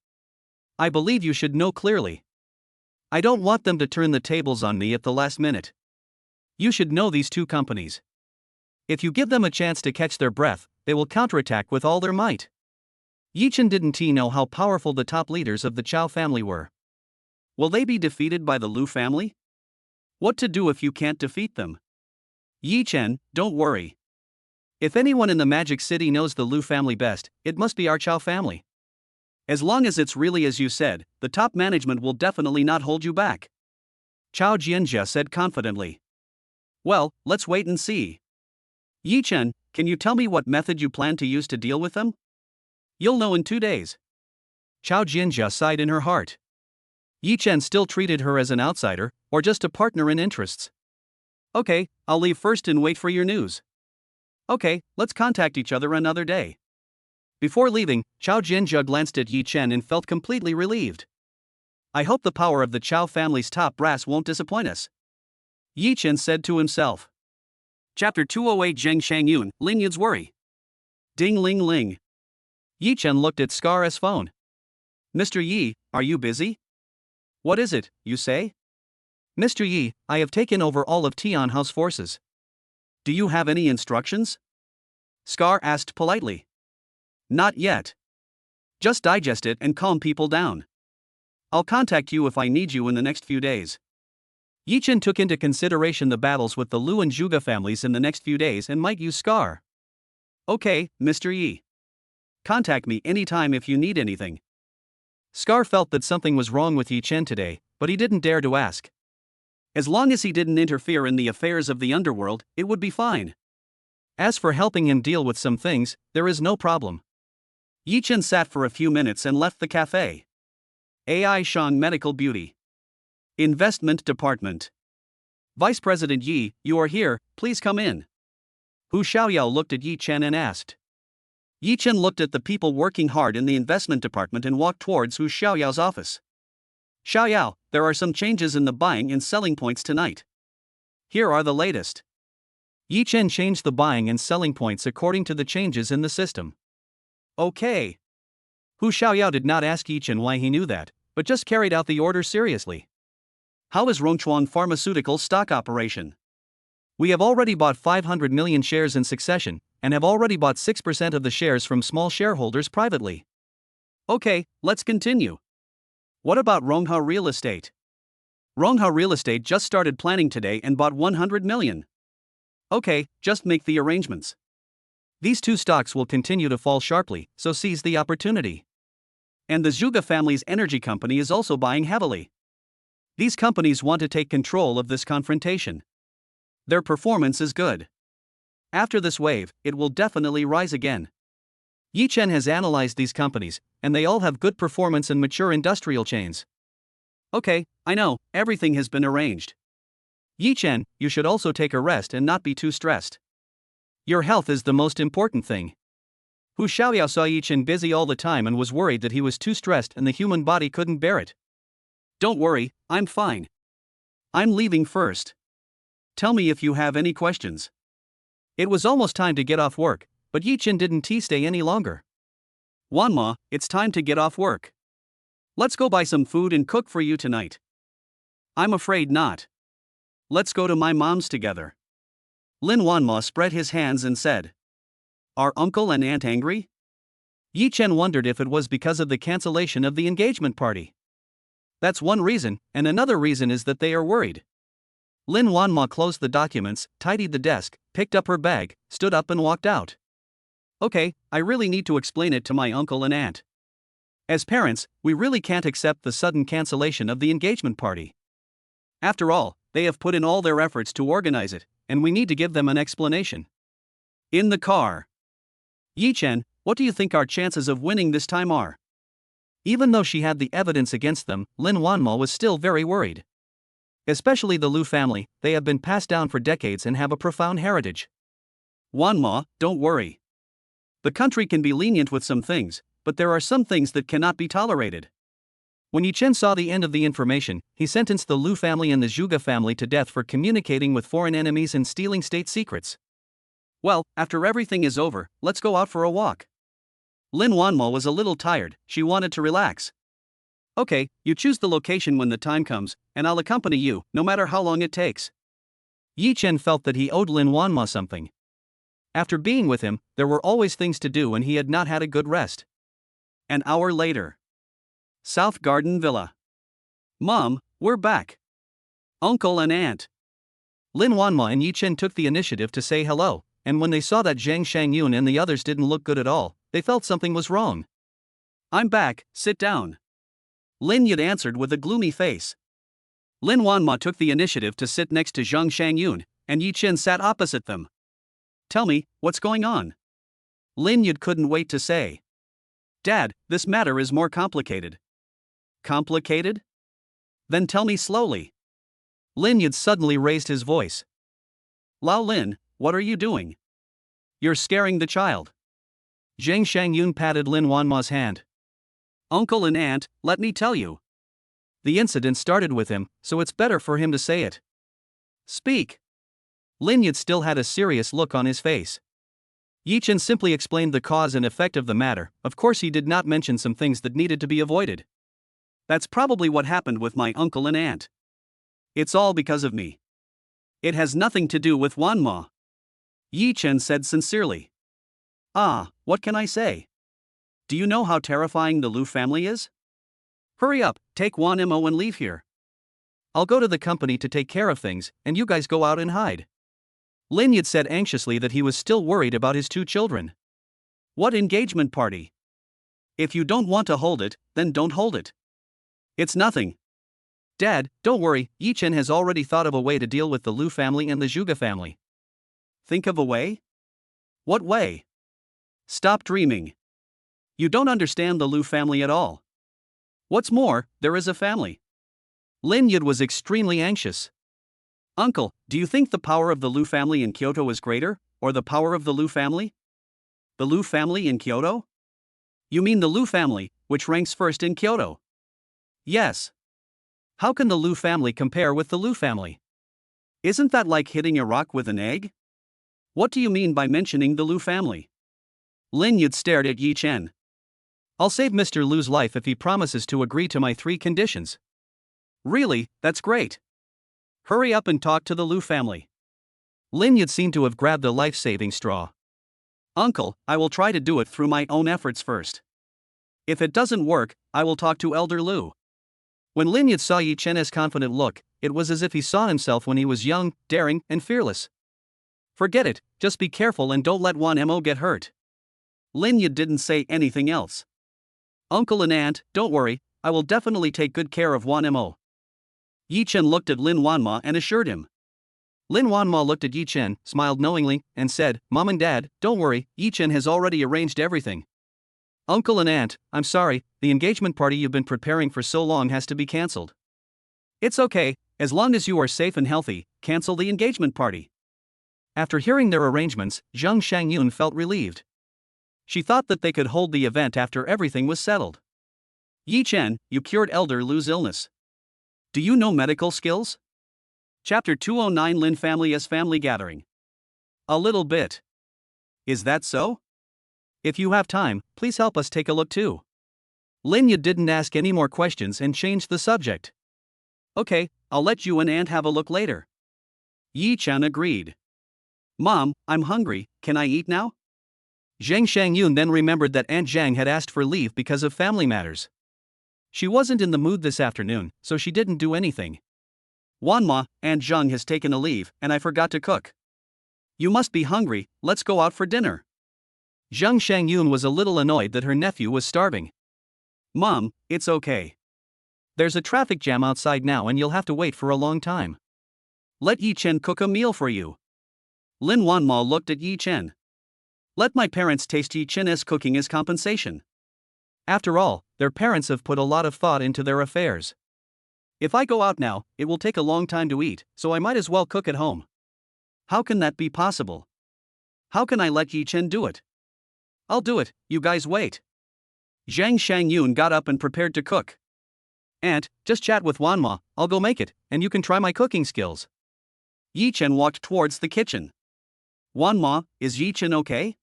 I believe you should know clearly. I don't want them to turn the tables on me at the last minute. You should know these two companies. If you give them a chance to catch their breath, they will counterattack with all their might. Yi Chen didn't know how powerful the top leaders of the Chao family were. Will they be defeated by the Liu family? What to do if you can't defeat them? Yi Chen, don't worry. If anyone in the Magic City knows the Liu family best, it must be our Chao family. As long as it's really as you said, the top management will definitely not hold you back. Chao Jianjia said confidently. Well, let's wait and see. Yi Chen, can you tell me what method you plan to use to deal with them? You'll know in 2 days. Chao Jianjia sighed in her heart. Yi Chen still treated her as an outsider, or just a partner in interests. Okay, I'll leave first and wait for your news. Okay, let's contact each other another day. Before leaving, Chao Jianjia glanced at Yi Chen and felt completely relieved. I hope the power of the Chao family's top brass won't disappoint us. Yi Chen said to himself. Chapter 208 Zheng Shangyun, Ling Yud's worry. Ding ling ling. Yi Chen looked at Scar's phone. Mr. Yi, are you busy? What is it, you say? Mr. Yi, I have taken over all of Tian House forces. Do you have any instructions? Scar asked politely. Not yet. Just digest it and calm people down. I'll contact you if I need you in the next few days. Yi Chen took into consideration the battles with the Liu and Zhuge families in the next few days and might use Scar. Okay, Mr. Yi. Contact me anytime if you need anything. Scar felt that something was wrong with Yi Chen today, but he didn't dare to ask. As long as he didn't interfere in the affairs of the underworld, it would be fine. As for helping him deal with some things, there is no problem. Yi Chen sat for a few minutes and left the cafe. AI Shang Medical Beauty. Investment Department. Vice President Yi, you are here, please come in. Hu Xiaoyao looked at Yi Chen and asked. Yi Chen looked at the people working hard in the investment department and walked towards Hu Xiaoyao's office. Xiaoyao, there are some changes in the buying and selling points tonight. Here are the latest. Yi Chen changed the buying and selling points according to the changes in the system. Okay. Hu Xiaoyao did not ask Yi Chen why he knew that, but just carried out the order seriously. How is Rongchuan Pharmaceuticals stock operation? We have already bought 500 million shares in succession, and have already bought 6% of the shares from small shareholders privately. Okay, let's continue. What about Rongha Real Estate? Rongha Real Estate just started planning today and bought 100 million. Okay, just make the arrangements. These two stocks will continue to fall sharply, so seize the opportunity. And the Zhuge family's energy company is also buying heavily. These companies want to take control of this confrontation. Their performance is good. After this wave, it will definitely rise again. Yi Chen has analyzed these companies, and they all have good performance and mature industrial chains. Okay, I know, everything has been arranged. Yi Chen, you should also take a rest and not be too stressed. Your health is the most important thing. Hu Xiaoyao saw Yi Chen busy all the time and was worried that he was too stressed and the human body couldn't bear it. Don't worry, I'm fine. I'm leaving first. Tell me if you have any questions. It was almost time to get off work, but Yi Chen didn't stay any longer. Wanma, it's time to get off work. Let's go buy some food and cook for you tonight. I'm afraid not. Let's go to my mom's together. Lin Wanma spread his hands and said. Are uncle and aunt angry? Yi Chen wondered if it was because of the cancellation of the engagement party. That's one reason, and another reason is that they are worried. Lin Wanma closed the documents, tidied the desk, picked up her bag, stood up and walked out. Okay, I really need to explain it to my uncle and aunt. As parents, we really can't accept the sudden cancellation of the engagement party. After all, they have put in all their efforts to organize it, and we need to give them an explanation. In the car. Yi Chen, what do you think our chances of winning this time are? Even though she had the evidence against them, Lin Wanma was still very worried. Especially the Lu family, they have been passed down for decades and have a profound heritage. Wanma, don't worry. The country can be lenient with some things, but there are some things that cannot be tolerated. When Yi Chen saw the end of the information, he sentenced the Lu family and the Zhuge family to death for communicating with foreign enemies and stealing state secrets. Well, after everything is over, let's go out for a walk. Lin Wanma was a little tired, she wanted to relax. Okay, you choose the location when the time comes, and I'll accompany you, no matter how long it takes. Yi Chen felt that he owed Lin Wanma something. After being with him, there were always things to do and he had not had a good rest. An hour later. South Garden Villa. Mom, we're back. Uncle and aunt. Lin Wanma and Yi Chen took the initiative to say hello, and when they saw that Zhang Shangyun and the others didn't look good at all, they felt something was wrong. I'm back, sit down. Lin Yud answered with a gloomy face. Lin Wanma took the initiative to sit next to Zhang Shangyun, and Yi Chen sat opposite them. Tell me, what's going on? Lin Yud couldn't wait to say. Dad, this matter is more complicated. Complicated? Then tell me slowly. Lin Yud suddenly raised his voice. Lao Lin, what are you doing? You're scaring the child. Zhang Shangyun patted Lin Wanma's hand. Uncle and aunt, let me tell you. The incident started with him, so it's better for him to say it. Speak. Lin Yud still had a serious look on his face. Yi Chen simply explained the cause and effect of the matter. Of course he did not mention some things that needed to be avoided. That's probably what happened with my uncle and aunt. It's all because of me. It has nothing to do with Wanma. Yi Chen said sincerely. Ah, what can I say? Do you know how terrifying the Lu family is? Hurry up, take Wanmo and leave here. I'll go to the company to take care of things, and you guys go out and hide. Lin Yud said anxiously that he was still worried about his two children. What engagement party? If you don't want to hold it, then don't hold it. It's nothing. Dad, don't worry, Yi Chen has already thought of a way to deal with the Lu family and the Zhuge family. Think of a way? What way? Stop dreaming. You don't understand the Lu family at all. What's more, there is a family. Lin Yud was extremely anxious. Uncle, do you think the power of the Lu family in Kyoto is greater, or the power of the Lu family? The Lu family in Kyoto? You mean the Lu family, which ranks first in Kyoto? Yes. How can the Lu family compare with the Lu family? Isn't that like hitting a rock with an egg? What do you mean by mentioning the Lu family? Lin Yud stared at Yi Chen. I'll save Mr. Lu's life if he promises to agree to my 3 conditions. Really, that's great. Hurry up and talk to the Lu family. Lin Yud seemed to have grabbed the life-saving straw. Uncle, I will try to do it through my own efforts first. If it doesn't work, I will talk to Elder Lu. When Lin Yud saw Yi Chen's confident look, it was as if he saw himself when he was young, daring, and fearless. Forget it, just be careful and don't let Wanmo get hurt. Lin Yud didn't say anything else. Uncle and aunt, don't worry, I will definitely take good care of Wanmo. Yi Chen looked at Lin Wanma and assured him. Lin Wanma looked at Yi Chen, smiled knowingly, and said, Mom and Dad, don't worry, Yi Chen has already arranged everything. Uncle and aunt, I'm sorry, the engagement party you've been preparing for so long has to be cancelled. It's okay, as long as you are safe and healthy, cancel the engagement party. After hearing their arrangements, Zhang Shangyun felt relieved. She thought that they could hold the event after everything was settled. Yi Chen, you cured Elder Lu's illness. Do you know medical skills? Chapter 209 Lin Family's Family Gathering. A little bit. Is that so? If you have time, please help us take a look too. Lin Yu didn't ask any more questions and changed the subject. Okay, I'll let you and Aunt have a look later. Yi Chen agreed. Mom, I'm hungry, can I eat now? Zhang Shangyun then remembered that Aunt Zhang had asked for leave because of family matters. She wasn't in the mood this afternoon, so she didn't do anything. Wanma, Aunt Zhang has taken a leave, and I forgot to cook. You must be hungry, let's go out for dinner. Zhang Shangyun was a little annoyed that her nephew was starving. Mom, it's okay. There's a traffic jam outside now and you'll have to wait for a long time. Let Yi Chen cook a meal for you. Lin Wanma looked at Yi Chen. Let my parents taste Yi Chen's cooking as compensation. After all, their parents have put a lot of thought into their affairs. If I go out now, it will take a long time to eat, so I might as well cook at home. How can that be possible? How can I let Yi Chen do it? I'll do it, you guys wait. Zhang Shangyun got up and prepared to cook. Aunt, just chat with Wanma, I'll go make it, and you can try my cooking skills. Yi Chen walked towards the kitchen. Wanma, is Yi Chen okay?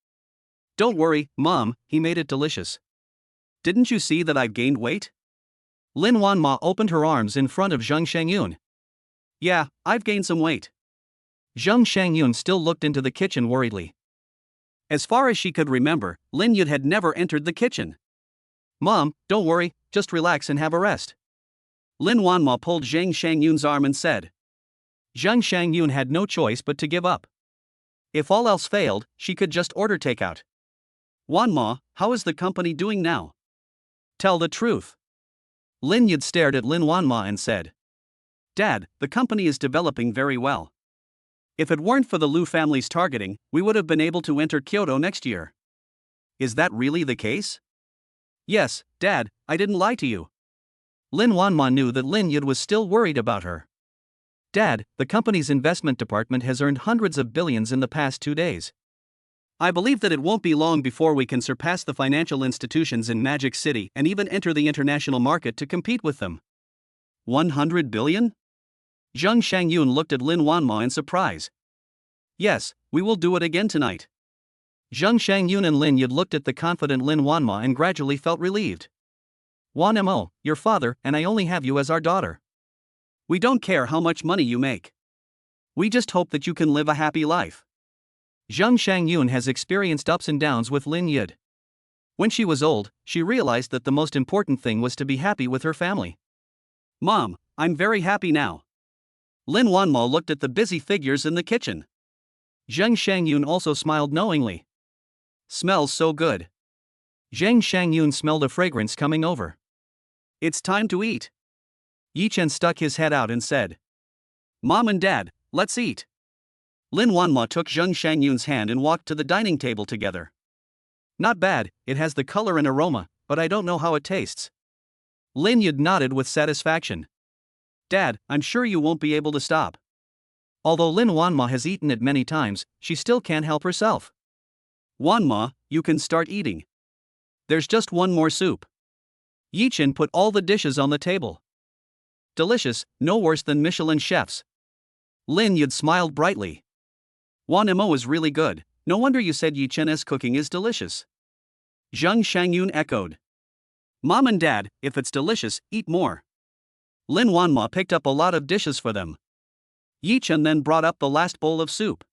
Don't worry, Mom, he made it delicious. Didn't you see that I've gained weight? Lin Wanma opened her arms in front of Zhang Shangyun. Yeah, I've gained some weight. Zhang Shangyun still looked into the kitchen worriedly. As far as she could remember, Lin Yud had never entered the kitchen. Mom, don't worry, just relax and have a rest. Lin Wanma pulled Zhang Shangyun's arm and said. Zhang Shangyun had no choice but to give up. If all else failed, she could just order takeout. Wanma, how is the company doing now? Tell the truth. Lin Yud stared at Lin Wanma and said. Dad, the company is developing very well. If it weren't for the Lu family's targeting, we would have been able to enter Kyoto next year. Is that really the case? Yes, Dad, I didn't lie to you. Lin Wanma knew that Lin Yud was still worried about her. Dad, the company's investment department has earned hundreds of billions in the past 2 days. I believe that it won't be long before we can surpass the financial institutions in Magic City and even enter the international market to compete with them. 100 billion? Zhang Shangyun looked at Lin Wanma in surprise. Yes, we will do it again tonight. Zhang Shangyun and Lin Yud looked at the confident Lin Wanma and gradually felt relieved. Wanmo, your father and I only have you as our daughter. We don't care how much money you make. We just hope that you can live a happy life. Zhang Shangyun has experienced ups and downs with Lin Yud. When she was old, she realized that the most important thing was to be happy with her family. Mom, I'm very happy now. Lin Wanma looked at the busy figures in the kitchen. Zhang Shangyun also smiled knowingly. Smells so good. Zhang Shangyun smelled a fragrance coming over. It's time to eat. Yi Chen stuck his head out and said. Mom and Dad, let's eat. Lin Wanma took Zhang Shangyun's hand and walked to the dining table together. Not bad, it has the color and aroma, but I don't know how it tastes. Lin Yud nodded with satisfaction. Dad, I'm sure you won't be able to stop. Although Lin Wanma has eaten it many times, she still can't help herself. Wanma, you can start eating. There's just one more soup. Yi Chen put all the dishes on the table. Delicious, no worse than Michelin chefs. Lin Yud smiled brightly. Wanmo is really good, no wonder you said Yi Chen's cooking is delicious. Zhang Shangyun echoed. Mom and Dad, if it's delicious, eat more. Lin Wanma picked up a lot of dishes for them. Yi Chen then brought up the last bowl of soup.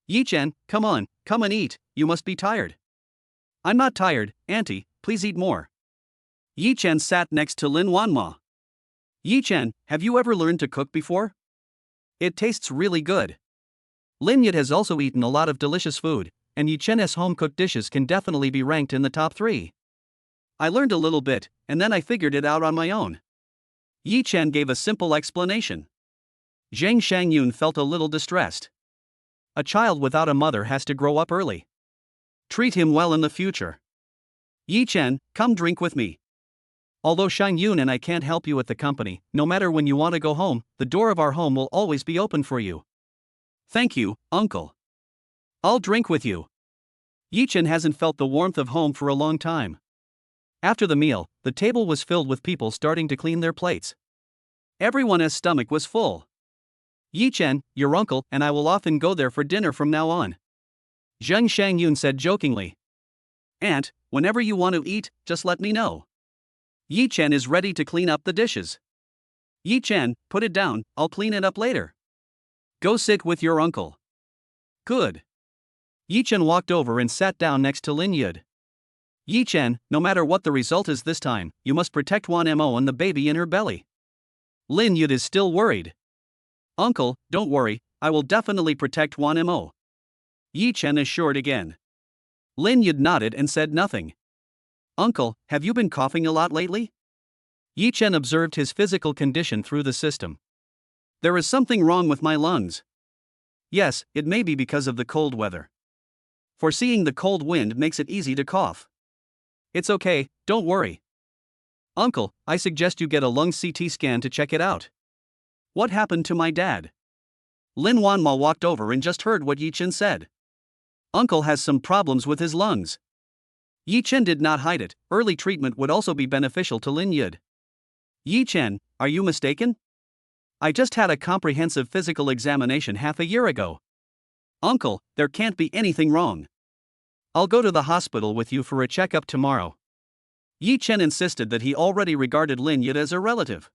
Yi Chen, come on, come and eat, you must be tired. I'm not tired, Auntie, please eat more. Yi Chen sat next to Lin Wanma. Yi Chen, have you ever learned to cook before? It tastes really good. Lin Yud has also eaten a lot of delicious food, and Yi Chen's home-cooked dishes can definitely be ranked in the top 3. I learned a little bit, and then I figured it out on my own. Yi Chen gave a simple explanation. Zhang Shangyun felt a little distressed. A child without a mother has to grow up early. Treat him well in the future. Yi Chen, come drink with me. Although Shangyun and I can't help you at the company, no matter when you want to go home, the door of our home will always be open for you. Thank you, Uncle. I'll drink with you. Yi Chen hasn't felt the warmth of home for a long time. After the meal, the table was filled with people starting to clean their plates. Everyone's stomach was full. Yi Chen, your uncle, and I will often go there for dinner from now on, Zheng Shangyun said jokingly. Aunt, whenever you want to eat, just let me know. Yi Chen is ready to clean up the dishes. Yi Chen, put it down, I'll clean it up later. Go sit with your uncle. Good. Yi Chen walked over and sat down next to Lin Yud. Yi Chen, no matter what the result is this time, you must protect Wan Mo and the baby in her belly. Lin Yud is still worried. Uncle, don't worry, I will definitely protect Wan Mo. Yi Chen assured again. Lin Yud nodded and said nothing. Uncle, have you been coughing a lot lately? Yi Chen observed his physical condition through the system. There is something wrong with my lungs. Yes, it may be because of the cold weather. Foreseeing the cold wind makes it easy to cough. It's okay, don't worry. Uncle, I suggest you get a lung CT scan to check it out. What happened to my dad? Lin Wanma walked over and just heard what Yi Chen said. Uncle has some problems with his lungs. Yi Chen did not hide it, early treatment would also be beneficial to Lin Yud. Yi Chen, are you mistaken? I just had a comprehensive physical examination half a year ago. Uncle, there can't be anything wrong. I'll go to the hospital with you for a checkup tomorrow. Yi Chen insisted that he already regarded Lin Yud as a relative.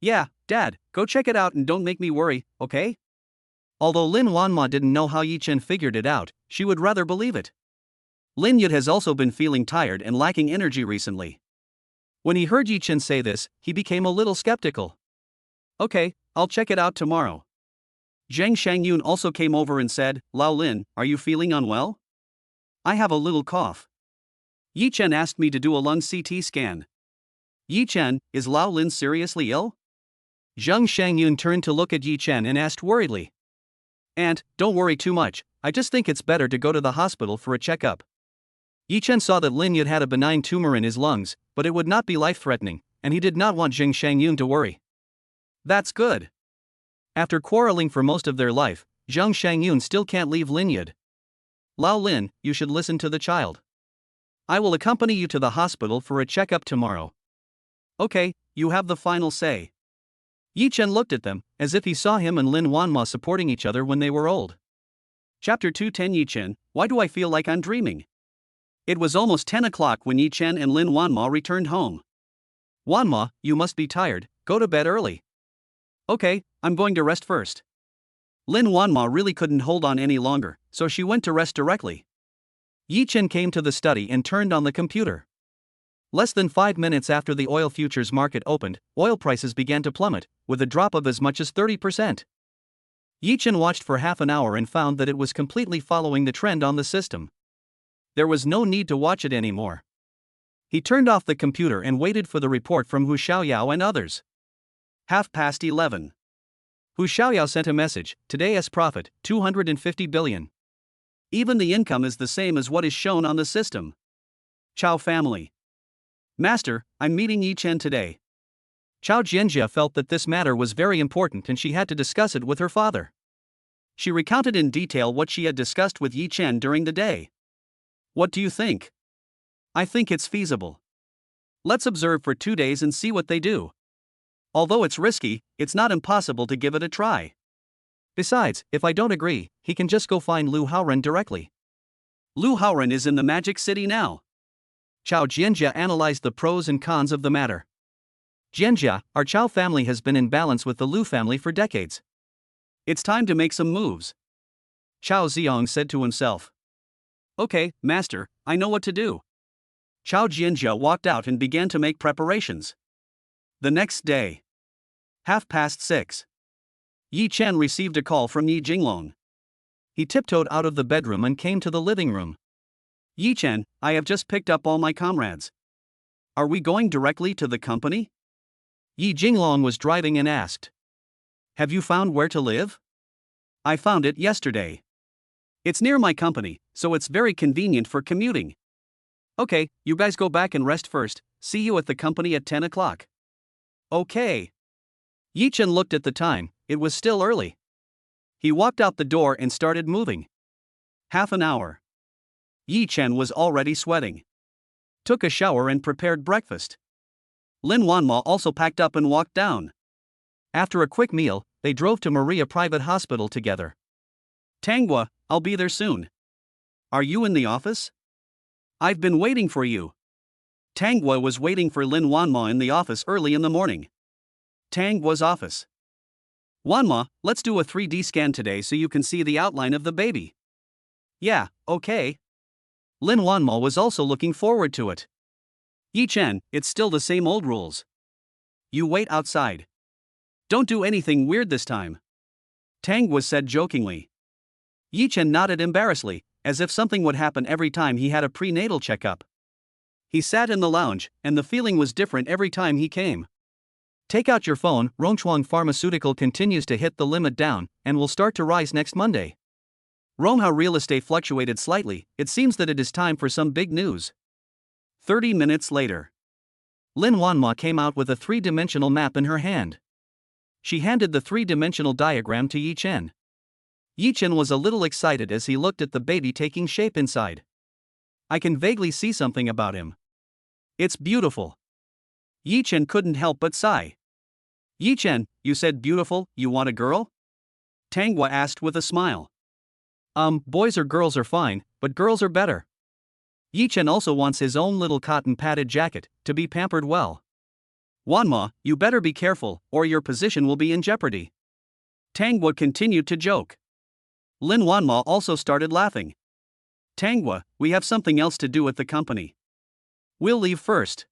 Yeah, Dad, go check it out and don't make me worry, okay? Although Lin Wanma didn't know how Yi Chen figured it out, she would rather believe it. Lin Yud has also been feeling tired and lacking energy recently. When he heard Yi Chen say this, he became a little skeptical. Okay, I'll check it out tomorrow. Zheng Shangyun also came over and said, Lao Lin, are you feeling unwell? I have a little cough. Yi Chen asked me to do a lung CT scan. Yi Chen, is Lao Lin seriously ill? Zheng Shangyun turned to look at Yi Chen and asked worriedly. Aunt, don't worry too much, I just think it's better to go to the hospital for a checkup. Yi Chen saw that Lin Yud had a benign tumor in his lungs, but it would not be life-threatening, and he did not want Zheng Shangyun to worry. That's good. After quarreling for most of their life, Zheng Shangyun still can't leave Lin Yud. Lao Lin, you should listen to the child. I will accompany you to the hospital for a checkup tomorrow. Okay, you have the final say. Yi Chen looked at them, as if he saw him and Lin Wanma supporting each other when they were old. Chapter 210 Yi Chen, why do I feel like I'm dreaming? It was almost 10 o'clock when Yi Chen and Lin Wanma returned home. Wanma, you must be tired, go to bed early. Okay, I'm going to rest first. Lin Wanma really couldn't hold on any longer, so she went to rest directly. Yi Chen came to the study and turned on the computer. Less than 5 minutes after the oil futures market opened, oil prices began to plummet, with a drop of as much as 30%. Yi Chen watched for half an hour and found that it was completely following the trend on the system. There was no need to watch it anymore. He turned off the computer and waited for the report from Hu Xiaoyao and others. 11:30. Hu Xiaoyao sent a message, today's profit, 250 billion. Even the income is the same as what is shown on the system. Chao family. Master, I'm meeting Yi Chen today. Chao Jianjia felt that this matter was very important and she had to discuss it with her father. She recounted in detail what she had discussed with Yi Chen during the day. What do you think? I think it's feasible. Let's observe for 2 days and see what they do. Although it's risky, it's not impossible to give it a try. Besides, if I don't agree, he can just go find Lu Haoren directly. Lu Haoren is in the Magic City now. Chao Jianjia analyzed the pros and cons of the matter. Jianjia, our Chao family has been in balance with the Lu family for decades. It's time to make some moves. Chao Ziong said to himself. Okay, master, I know what to do. Chao Jianjia walked out and began to make preparations. The next day. 6:30. Yi Chen received a call from Yi Jinglong. He tiptoed out of the bedroom and came to the living room. Yi Chen, I have just picked up all my comrades. Are we going directly to the company? Yi Jinglong was driving and asked. Have you found where to live? I found it yesterday. It's near my company, so it's very convenient for commuting. Okay, you guys go back and rest first, see you at the company at 10 o'clock. Okay. Yi Chen looked at the time, it was still early. He walked out the door and started moving. Half an hour. Yi Chen was already sweating. Took a shower and prepared breakfast. Lin Wanma also packed up and walked down. After a quick meal, they drove to Maria Private Hospital together. Tanghua, I'll be there soon. Are you in the office? I've been waiting for you. Tanghua was waiting for Lin Wanma in the office early in the morning. Tanghua's office. Wanma, let's do a 3D scan today so you can see the outline of the baby. Yeah, okay. Lin Wanma was also looking forward to it. Yi Chen, it's still the same old rules. You wait outside. Don't do anything weird this time. Tanghua said jokingly. Yi Chen nodded embarrassedly, as if something would happen every time he had a prenatal checkup. He sat in the lounge, and the feeling was different every time he came. Take out your phone, Rongchuang Pharmaceutical continues to hit the limit down, and will start to rise next Monday. Rongha real estate fluctuated slightly, it seems that it is time for some big news. 30 minutes later. Lin Wanma came out with a three-dimensional map in her hand. She handed the three-dimensional diagram to Yi Chen. Yi Chen was a little excited as he looked at the baby taking shape inside. I can vaguely see something about him. It's beautiful. Yi Chen couldn't help but sigh. Yi Chen, you said beautiful, you want a girl? Tanghua asked with a smile. Boys or girls are fine, but girls are better. Yi Chen also wants his own little cotton padded jacket, to be pampered well. Wanma, you better be careful, or your position will be in jeopardy. Tanghua continued to joke. Lin Wanma also started laughing. Tanghua, we have something else to do at the company. We'll leave first.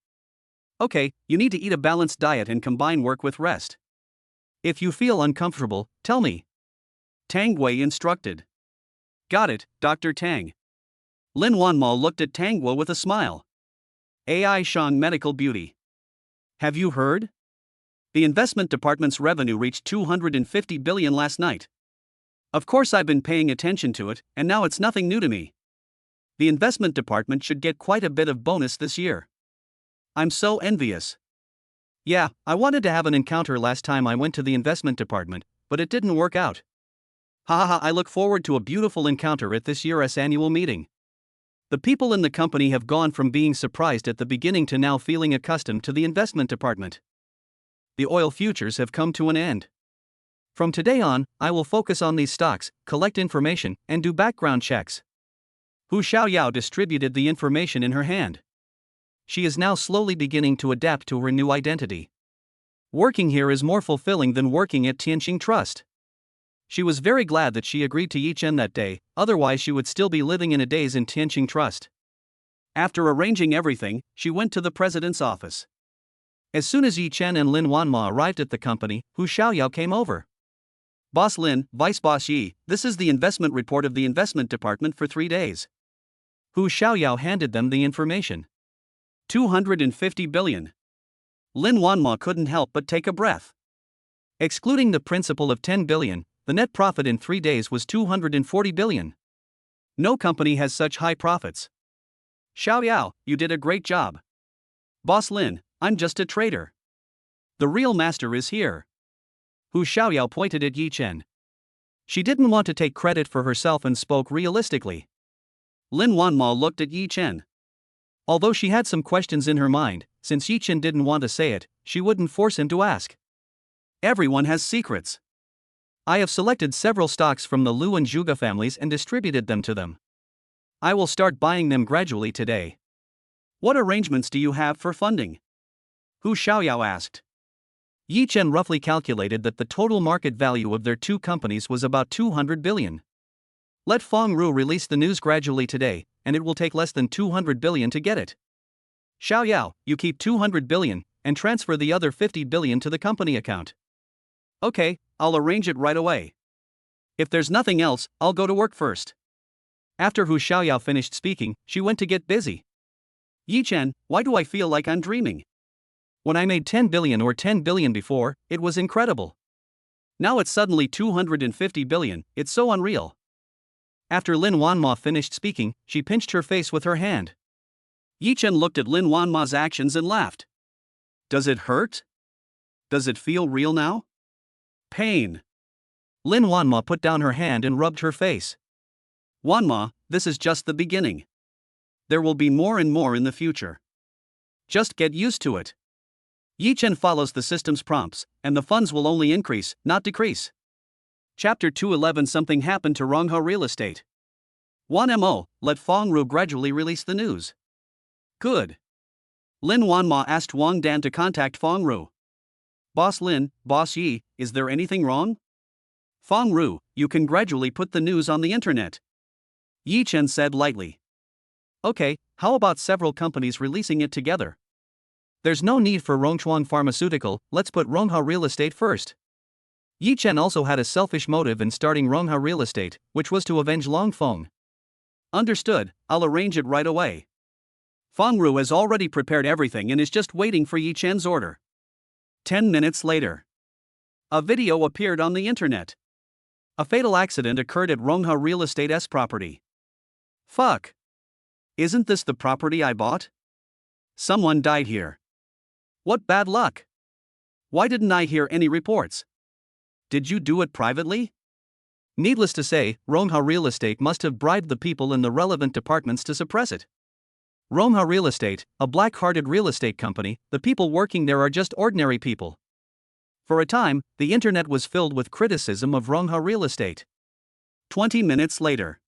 Okay, you need to eat a balanced diet and combine work with rest. If you feel uncomfortable, tell me. Tanghua instructed. Got it, Dr. Tang. Lin Wanma looked at Tanghua with a smile. AI Shang Medical Beauty. Have you heard? The investment department's revenue reached 250 billion last night. Of course I've been paying attention to it, and now it's nothing new to me. The investment department should get quite a bit of bonus this year. I'm so envious. Yeah, I wanted to have an encounter last time I went to the investment department, but it didn't work out. Haha, I look forward to a beautiful encounter at this year's annual meeting. The people in the company have gone from being surprised at the beginning to now feeling accustomed to the investment department. The oil futures have come to an end. From today on, I will focus on these stocks, collect information, and do background checks. Hu Xiaoyao distributed the information in her hand. She is now slowly beginning to adapt to her new identity. Working here is more fulfilling than working at Tianqing Trust. She was very glad that she agreed to Yi Chen that day, otherwise she would still be living in a daze in Tianqing Trust. After arranging everything, she went to the president's office. As soon as Yi Chen and Lin Wanma arrived at the company, Hu Xiaoyao came over. Boss Lin, Vice Boss Yi, this is the investment report of the investment department for 3 days. Hu Xiaoyao handed them the information. 250 billion. Lin Wanma couldn't help but take a breath. Excluding the principal of 10 billion, the net profit in 3 days was 240 billion. No company has such high profits. Xiaoyao, you did a great job. Boss Lin, I'm just a trader. The real master is here. Hu Xiaoyao pointed at Yi Chen. She didn't want to take credit for herself and spoke realistically. Lin Wanma looked at Yi Chen. Although she had some questions in her mind, since Yi Chen didn't want to say it, she wouldn't force him to ask. Everyone has secrets. I have selected several stocks from the Lu and Zhuge families and distributed them to them. I will start buying them gradually today. What arrangements do you have for funding? Hu Xiaoyao asked. Yi Chen roughly calculated that the total market value of their two companies was about 200 billion. Let Feng Ru release the news gradually today, and it will take less than 200 billion to get it. Xiaoyao, you keep 200 billion, and transfer the other 50 billion to the company account. Okay, I'll arrange it right away. If there's nothing else, I'll go to work first. After Hu Xiaoyao finished speaking, she went to get busy. Yi Chen, why do I feel like I'm dreaming? When I made 10 billion or 10 billion before, it was incredible. Now it's suddenly 250 billion, it's so unreal. After Lin Wanma finished speaking, she pinched her face with her hand. Yi Chen looked at Lin Wanma's actions and laughed. Does it hurt? Does it feel real now? Pain. Lin Wanma put down her hand and rubbed her face. Wanma, this is just the beginning. There will be more and more in the future. Just get used to it. Yi Chen follows the system's prompts, and the funds will only increase, not decrease. Chapter 211. Something happened to Rongha Real Estate. 1mo, let Fong Ru gradually release the news. Good. Lin Wanma asked Wang Dan to contact Fong Ru. Boss Lin, Boss Yi, is there anything wrong? Fong Ru, you can gradually put the news on the internet. Yi Chen said lightly. Okay, how about several companies releasing it together? There's no need for Rongchuan Pharmaceutical, let's put Rongha Real Estate first. Yi Chen also had a selfish motive in starting Rongha Real Estate, which was to avenge Long Feng. Understood, I'll arrange it right away. Fong Ru has already prepared everything and is just waiting for Yi Chen's order. 10 minutes later. A video appeared on the internet. A fatal accident occurred at Rongha Real Estate's property. Fuck. Isn't this the property I bought? Someone died here. What bad luck. Why didn't I hear any reports? Did you do it privately? Needless to say, Rongha Real Estate must have bribed the people in the relevant departments to suppress it. Rongha Real Estate, a black-hearted real estate company, the people working there are just ordinary people. For a time, the internet was filled with criticism of Rongha Real Estate. 20 minutes later.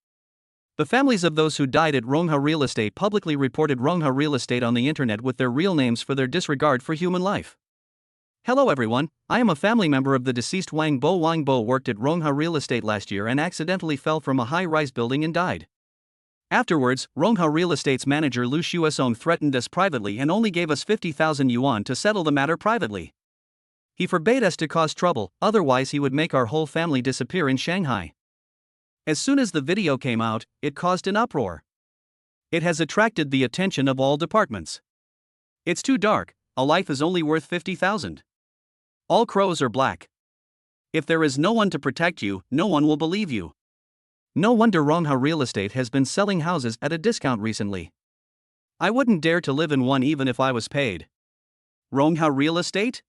The families of those who died at Rongha Real Estate publicly reported Rongha Real Estate on the internet with their real names for their disregard for human life. Hello everyone, I am a family member of the deceased Wang Bo. Wang Bo worked at Rongha Real Estate last year and accidentally fell from a high-rise building and died. Afterwards, Rongha Real Estate's manager Lu Xuesong threatened us privately and only gave us 50,000 yuan to settle the matter privately. He forbade us to cause trouble, otherwise he would make our whole family disappear in Shanghai. As soon as the video came out, it caused an uproar. It has attracted the attention of all departments. It's too dark, a life is only worth 50,000. All crows are black. If there is no one to protect you, no one will believe you. No wonder Rongha Real Estate has been selling houses at a discount recently. I wouldn't dare to live in one even if I was paid. Rongha Real Estate?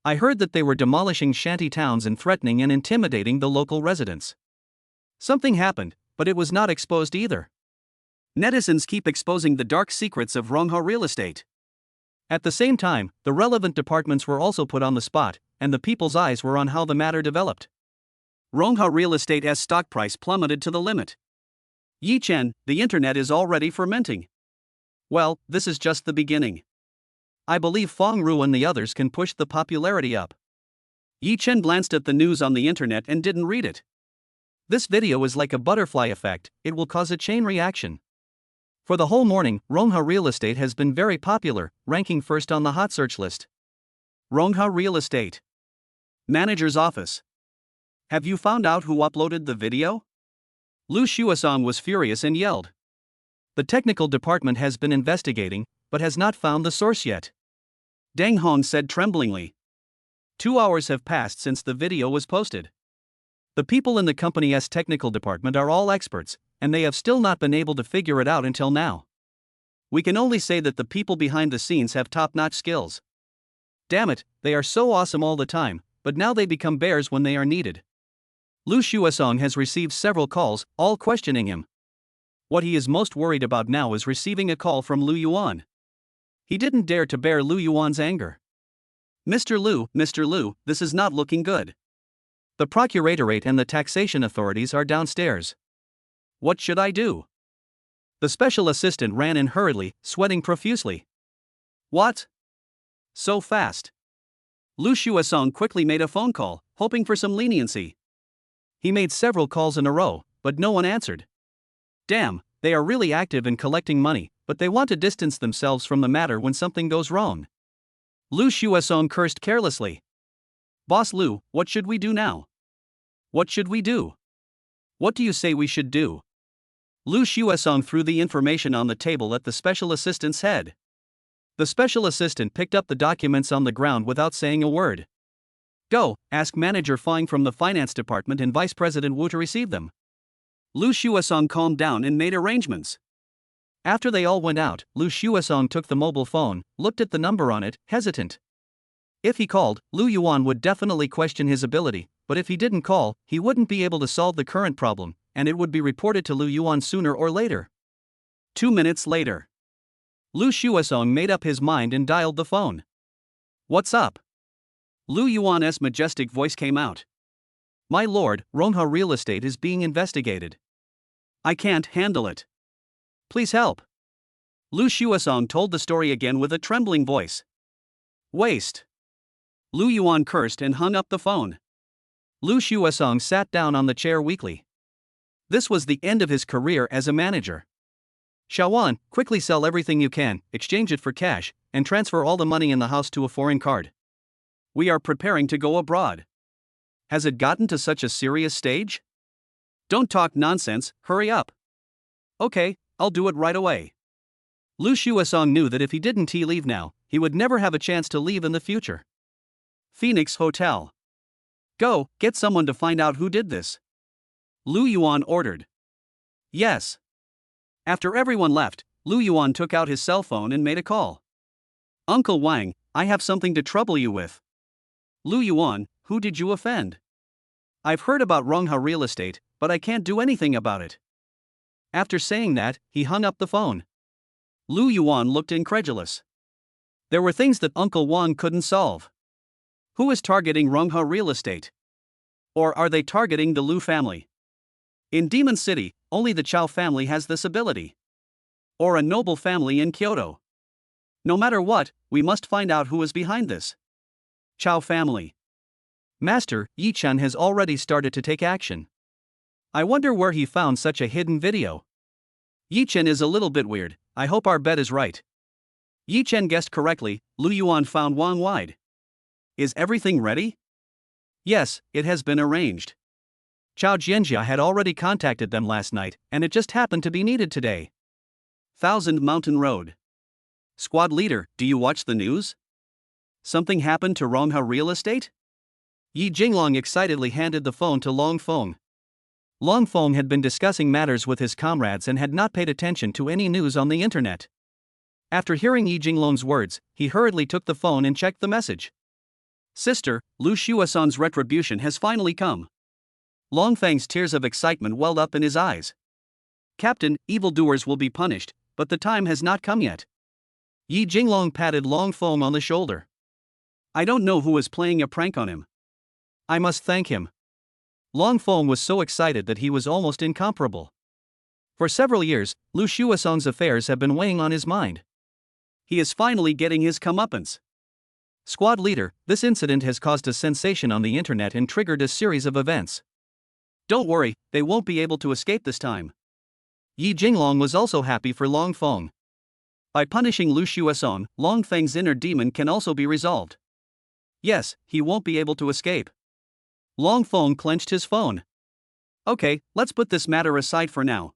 I heard that they were demolishing shanty towns and threatening and intimidating the local residents. Something happened, but it was not exposed either. Netizens keep exposing the dark secrets of Rongha Real Estate. At the same time, the relevant departments were also put on the spot, and the people's eyes were on how the matter developed. Rongha Real Estate's stock price plummeted to the limit. Yi Chen, the internet is already fermenting. Well, this is just the beginning. I believe Fong Ru and the others can push the popularity up. Yi Chen glanced at the news on the internet and didn't read it. This video is like a butterfly effect, it will cause a chain reaction. For the whole morning, Rongha Real Estate has been very popular, ranking first on the hot search list. Rongha Real Estate. Manager's office. Have you found out who uploaded the video? Lu Xuesong was furious and yelled. The technical department has been investigating, but has not found the source yet. Deng Hong said tremblingly. 2 hours have passed since the video was posted. The people in the company's technical department are all experts, and they have still not been able to figure it out until now. We can only say that the people behind the scenes have top-notch skills. Damn it, they are so awesome all the time, but now they become bears when they are needed. Lu Xuesong has received several calls, all questioning him. What he is most worried about now is receiving a call from Lu Yuan. He didn't dare to bear Lu Yuan's anger. Mr. Lu, this is not looking good. The procuratorate and the taxation authorities are downstairs. What should I do? The special assistant ran in hurriedly, sweating profusely. What? So fast. Lu Xuesong quickly made a phone call, hoping for some leniency. He made several calls in a row, but no one answered. Damn, they are really active in collecting money, but they want to distance themselves from the matter when something goes wrong. Lu Xuesong cursed carelessly. Boss Lu, what should we do now? What should we do? What do you say we should do? Lu Xuesong threw the information on the table at the special assistant's head. The special assistant picked up the documents on the ground without saying a word. Go, ask Manager Fang from the finance department and Vice President Wu to receive them. Lu Xuesong calmed down and made arrangements. After they all went out, Lu Xuesong took the mobile phone, looked at the number on it, hesitant. If he called, Lu Yuan would definitely question his ability, but if he didn't call, he wouldn't be able to solve the current problem, and it would be reported to Lu Yuan sooner or later. 2 minutes later. Lu Shuasong made up his mind and dialed the phone. What's up? Lu Yuan's majestic voice came out. My lord, Rongha Real Estate is being investigated. I can't handle it. Please help. Lu Shuasong told the story again with a trembling voice. Waste. Lu Yuan cursed and hung up the phone. Lu Shuasong sat down on the chair weakly. This was the end of his career as a manager. Shawan, quickly sell everything you can, exchange it for cash, and transfer all the money in the house to a foreign card. We are preparing to go abroad. Has it gotten to such a serious stage? Don't talk nonsense, hurry up. Okay, I'll do it right away. Lu Shuasong knew that if he didn't leave now, he would never have a chance to leave in the future. Phoenix Hotel. Go, get someone to find out who did this. Lu Yuan ordered. Yes. After everyone left, Lu Yuan took out his cell phone and made a call. Uncle Wang, I have something to trouble you with. Lu Yuan, who did you offend? I've heard about Rongha Real Estate, but I can't do anything about it. After saying that, he hung up the phone. Lu Yuan looked incredulous. There were things that Uncle Wang couldn't solve. Who is targeting Rongha Real Estate? Or are they targeting the Lu family? In Demon City, only the Chao family has this ability. Or a noble family in Kyoto. No matter what, we must find out who is behind this. Chao family. Master, Yi-chan has already started to take action. I wonder where he found such a hidden video. Yi-chan is a little bit weird, I hope our bet is right. Yi-chan guessed correctly, Lu Yuan found Wang wide. Is everything ready? Yes, it has been arranged. Chao Jianjia had already contacted them last night, and it just happened to be needed today. Thousand Mountain Road. Squad leader, do you watch the news? Something happened to Rongha Real Estate? Yi Jinglong excitedly handed the phone to Long Feng. Long Feng had been discussing matters with his comrades and had not paid attention to any news on the internet. After hearing Yi Jinglong's words, he hurriedly took the phone and checked the message. Sister, Lu Shuasong's retribution has finally come. Long Feng's tears of excitement welled up in his eyes. Captain, evildoers will be punished, but the time has not come yet. Yi Jinglong patted Long Feng on the shoulder. I don't know who is playing a prank on him. I must thank him. Long Feng was so excited that he was almost incomparable. For several years, Lu Shuasong's affairs have been weighing on his mind. He is finally getting his comeuppance. Squad leader, this incident has caused a sensation on the internet and triggered a series of events. Don't worry, they won't be able to escape this time. Yi Jinglong was also happy for Long Feng. By punishing Lu Shuasong, Long Feng's inner demon can also be resolved. Yes, he won't be able to escape. Long Feng clenched his phone. Okay, let's put this matter aside for now.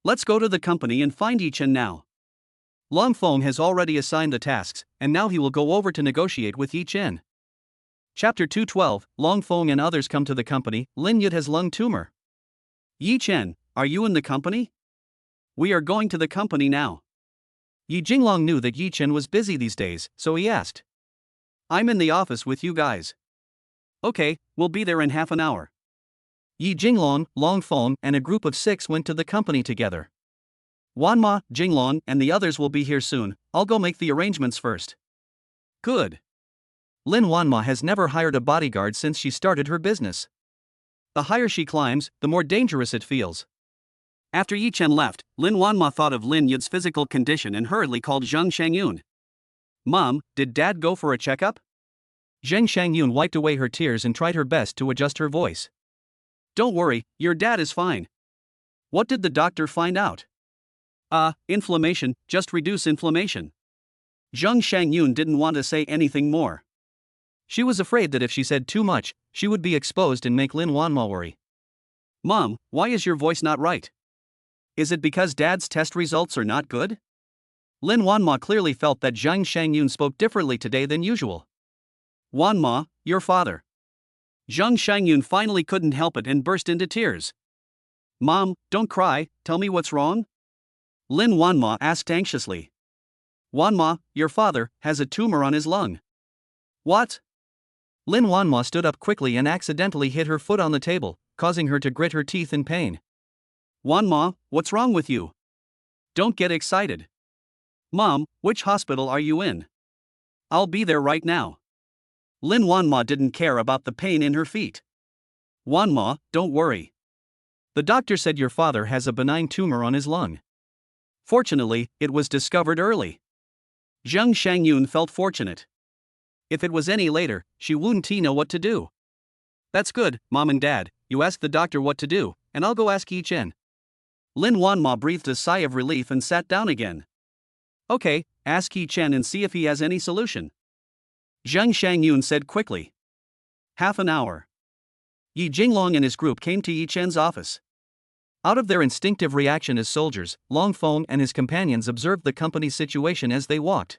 Let's go to the company and find Yi-chen now. Long Feng has already assigned the tasks, and now he will go over to negotiate with Yi-chen. Chapter 212, Long Feng and others come to the company. Lin Yud has lung tumor. Yi-chen, are you in the company? We are going to the company now. Yi Jinglong knew that Yi-chen was busy these days, so he asked. I'm in the office with you guys. Okay, we'll be there in half an hour. Yi Jinglong, Long Feng, and a group of 6 went to the company together. Wanma, Jinglong, and the others will be here soon. I'll go make the arrangements first. Good. Lin Wanma has never hired a bodyguard since she started her business. The higher she climbs, the more dangerous it feels. After Yi-chen left, Lin Wanma thought of Lin Yud's physical condition and hurriedly called Zheng Shangyun. Mom, did Dad go for a checkup? Zheng Shangyun wiped away her tears and tried her best to adjust her voice. Don't worry, your dad is fine. What did the doctor find out? Inflammation, just reduce inflammation. Zheng Shangyun didn't want to say anything more. She was afraid that if she said too much, she would be exposed and make Lin Wanma worry. Mom, why is your voice not right? Is it because Dad's test results are not good? Lin Wanma clearly felt that Zheng Shangyun spoke differently today than usual. Wanma, your father. Zheng Shangyun finally couldn't help it and burst into tears. Mom, don't cry, tell me what's wrong? Lin Wanma asked anxiously. Wanma, your father, has a tumor on his lung. What? Lin Wanma stood up quickly and accidentally hit her foot on the table, causing her to grit her teeth in pain. Wanma, what's wrong with you? Don't get excited. Mom, which hospital are you in? I'll be there right now. Lin Wanma didn't care about the pain in her feet. Wanma, don't worry. The doctor said your father has a benign tumor on his lung. Fortunately, it was discovered early. Zheng Shangyun felt fortunate. If it was any later, she wouldn't know what to do. That's good, Mom and Dad, you ask the doctor what to do, and I'll go ask Yi Chen. Lin Wanma breathed a sigh of relief and sat down again. Okay, ask Yi Chen and see if he has any solution. Zheng Shangyun said quickly. Half an hour. Yi Jinglong and his group came to Yi Chen's office. Out of their instinctive reaction as soldiers, Long Feng and his companions observed the company's situation as they walked.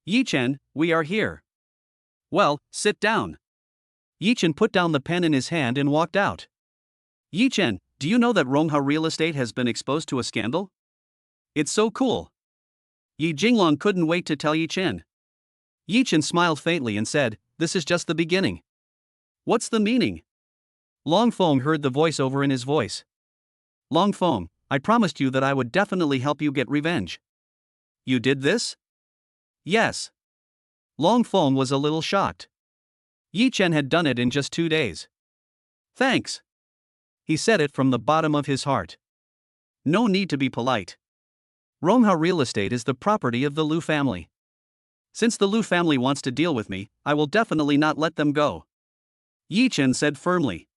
Yi Chen, we are here. Well, sit down. Yi Chen put down the pen in his hand and walked out. Yi Chen, do you know that Rongha Real Estate has been exposed to a scandal? It's so cool. Yi Jinglong couldn't wait to tell Yi Chen. Yi Chen smiled faintly and said, this is just the beginning. What's the meaning? Long Feng heard the voiceover in his voice. Long Feng, I promised you that I would definitely help you get revenge. You did this? Yes. Long Feng was a little shocked. Yi Chen had done it in just 2 days. Thanks. He said it from the bottom of his heart. No need to be polite. Rongha Real Estate is the property of the Liu family. Since the Liu family wants to deal with me, I will definitely not let them go. Yi Chen said firmly.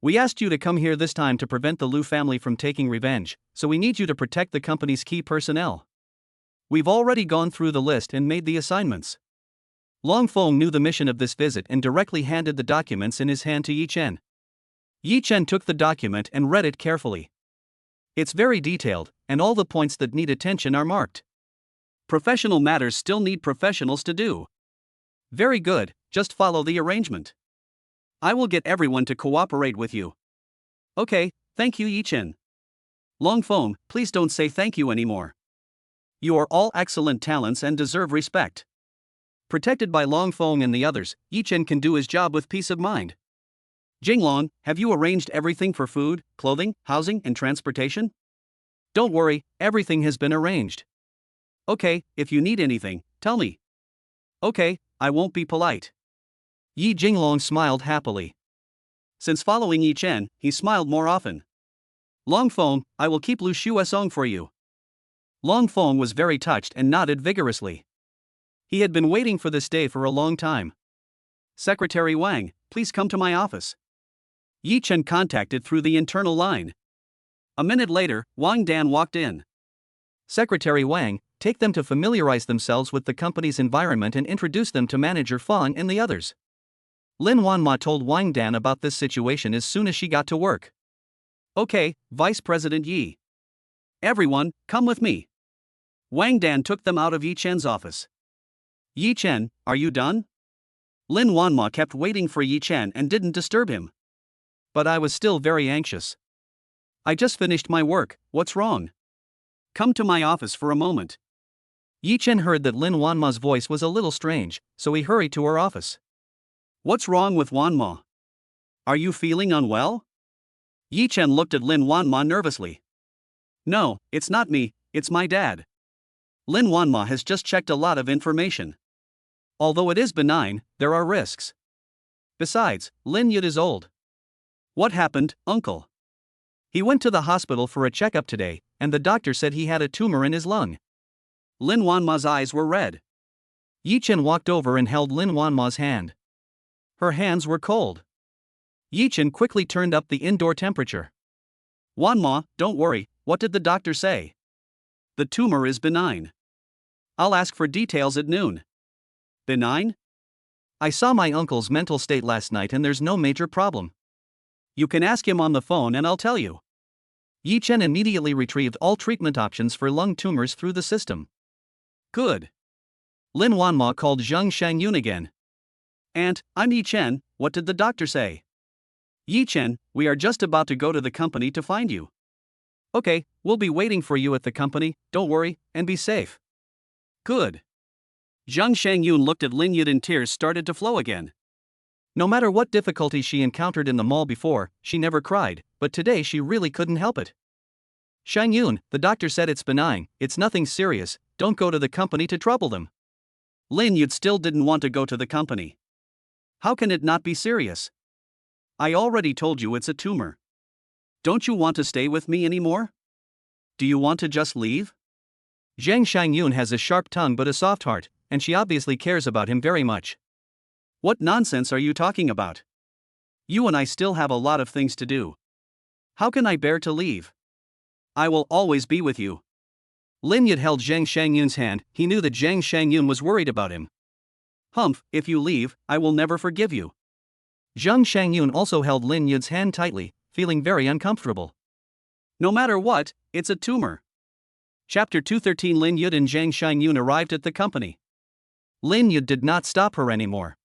We asked you to come here this time to prevent the Liu family from taking revenge, so we need you to protect the company's key personnel. We've already gone through the list and made the assignments. Long Feng knew the mission of this visit and directly handed the documents in his hand to Yi Chen. Yi Chen took the document and read it carefully. It's very detailed, and all the points that need attention are marked. Professional matters still need professionals to do. Very good, just follow the arrangement. I will get everyone to cooperate with you. Okay, thank you Yi Chen. Long Feng, please don't say thank you anymore. You are all excellent talents and deserve respect. Protected by Long Feng and the others, Yi Chen can do his job with peace of mind. Jinglong, have you arranged everything for food, clothing, housing, and transportation? Don't worry, everything has been arranged. Okay, if you need anything, tell me. Okay, I won't be polite. Yi Jinglong smiled happily. Since following Yi Chen, he smiled more often. Long Feng, I will keep Lu Shuesong for you. Long Feng was very touched and nodded vigorously. He had been waiting for this day for a long time. Secretary Wang, please come to my office. Yi Chen contacted through the internal line. A minute later, Wang Dan walked in. Secretary Wang, take them to familiarize themselves with the company's environment and introduce them to Manager Fang and the others. Lin Wanma told Wang Dan about this situation as soon as she got to work. Okay, Vice President Yi. Everyone, come with me. Wang Dan took them out of Yi Chen's office. Yi Chen, are you done? Lin Wanma kept waiting for Yi Chen and didn't disturb him. But I was still very anxious. I just finished my work, what's wrong? Come to my office for a moment. Yi Chen heard that Lin Wanma's voice was a little strange, so he hurried to her office. What's wrong with Wanma? Are you feeling unwell? Yi Chen looked at Lin Wanma nervously. No, it's not me, it's my dad. Lin Wanma has just checked a lot of information. Although it is benign, there are risks. Besides, Lin Yud is old. What happened, uncle? He went to the hospital for a checkup today, and the doctor said he had a tumor in his lung. Lin Wanma's eyes were red. Yi Chen walked over and held Lin Wanma's hand. Her hands were cold. Yi Chen quickly turned up the indoor temperature. Wanma, don't worry, what did the doctor say? The tumor is benign. I'll ask for details at noon. Benign? I saw my uncle's mental state last night and there's no major problem. You can ask him on the phone and I'll tell you. Yi Chen immediately retrieved all treatment options for lung tumors through the system. Good. Lin Wanma called Zheng Shangyun again. Aunt, I'm Yi Chen, what did the doctor say? Yi Chen, we are just about to go to the company to find you. Okay, we'll be waiting for you at the company, don't worry, and be safe. Good. Zheng Shangyun looked at Lin Yud and tears started to flow again. No matter what difficulties she encountered in the mall before, she never cried, but today she really couldn't help it. Shang Yun, the doctor said it's benign, it's nothing serious, don't go to the company to trouble them. Lin Yud still didn't want to go to the company. How can it not be serious? I already told you it's a tumor. Don't you want to stay with me anymore? Do you want to just leave? Zhang Shangyun has a sharp tongue but a soft heart, and she obviously cares about him very much. What nonsense are you talking about? You and I still have a lot of things to do. How can I bear to leave? I will always be with you. Lin Yud held Zhang Shangyun's hand. He knew that Zhang Shangyun was worried about him. Humph, if you leave, I will never forgive you. Zhang Shangyun also held Lin Yud's hand tightly, feeling very uncomfortable. No matter what, it's a tumor. Chapter 213. Lin Yud and Zhang Shangyun arrived at the company. Lin Yud did not stop her anymore.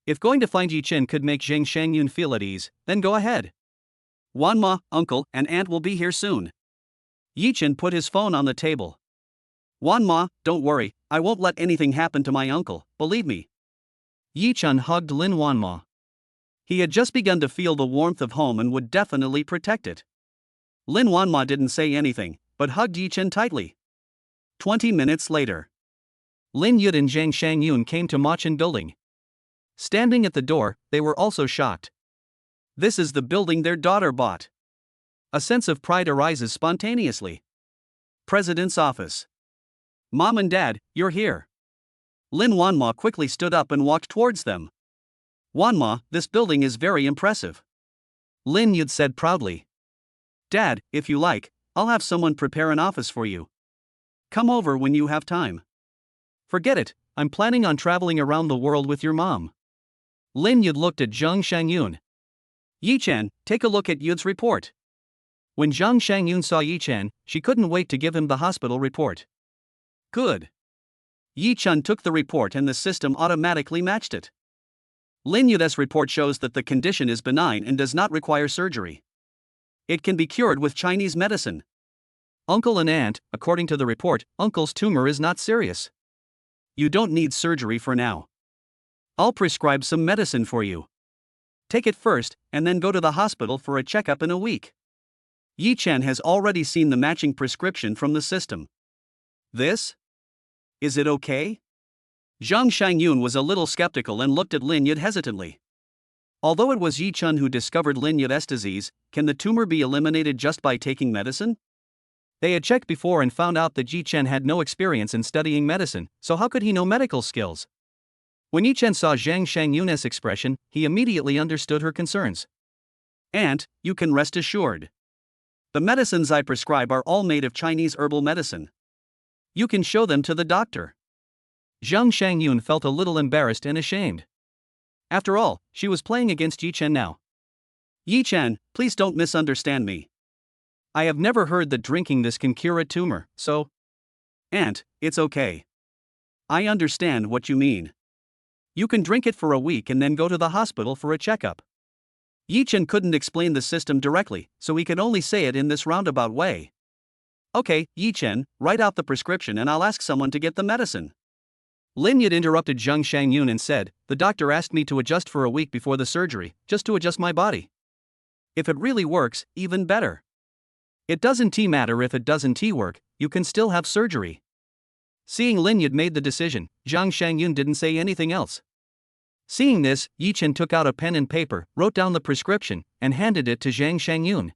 If going to find Yi Chen could make Zhang Shangyun feel at ease, then go ahead. Wanma, uncle, and aunt will be here soon. Yi Chen put his phone on the table. Wanma, don't worry, I won't let anything happen to my uncle, believe me. Yi Chen hugged Lin Wanma. He had just begun to feel the warmth of home and would definitely protect it. Lin Wanma didn't say anything, but hugged Yi Chen tightly. 20 minutes later. Lin Yud and Zhang Shangyun came to Machin building. Standing at the door, they were also shocked. This is the building their daughter bought. A sense of pride arises spontaneously. President's office. Mom and Dad, you're here. Lin Wanma quickly stood up and walked towards them. Wanma, this building is very impressive. Lin Yud said proudly. Dad, if you like, I'll have someone prepare an office for you. Come over when you have time. Forget it, I'm planning on traveling around the world with your mom. Lin Yud looked at Zhang Shangyun. Yi Chen, take a look at Yud's report. When Zhang Shangyun saw Yi Chen, she couldn't wait to give him the hospital report. Good. Yi Chen took the report and the system automatically matched it. Lin Yud's report shows that the condition is benign and does not require surgery. It can be cured with Chinese medicine. Uncle and aunt, according to the report, uncle's tumor is not serious. You don't need surgery for now. I'll prescribe some medicine for you. Take it first, and then go to the hospital for a checkup in a week. Yi Chen has already seen the matching prescription from the system. This? Is it okay? Zhang Shangyun was a little skeptical and looked at Lin Yud hesitantly. Although it was Yi Chen who discovered Lin Yud's disease, can the tumor be eliminated just by taking medicine? They had checked before and found out that Yi Chen had no experience in studying medicine, so how could he know medical skills? When Yi Chen saw Zhang Shangyun's expression, he immediately understood her concerns. Aunt, you can rest assured. The medicines I prescribe are all made of Chinese herbal medicine. You can show them to the doctor. Zhang Shangyun felt a little embarrassed and ashamed. After all, she was playing against Yi Chen now. Yi Chen, please don't misunderstand me. I have never heard that drinking this can cure a tumor, so... Aunt, it's okay. I understand what you mean. You can drink it for a week and then go to the hospital for a checkup. Yi Chen couldn't explain the system directly, so he could only say it in this roundabout way. Okay, Yi Chen, write out the prescription and I'll ask someone to get the medicine. Lin Yud interrupted Zhang Shangyun and said, the doctor asked me to adjust for a week before the surgery, just to adjust my body. If it really works, even better. It doesn't matter if it doesn't work, you can still have surgery. Seeing Lin Yud made the decision, Zhang Shangyun didn't say anything else. Seeing this, Yi Chen took out a pen and paper, wrote down the prescription, and handed it to Zhang Shangyun.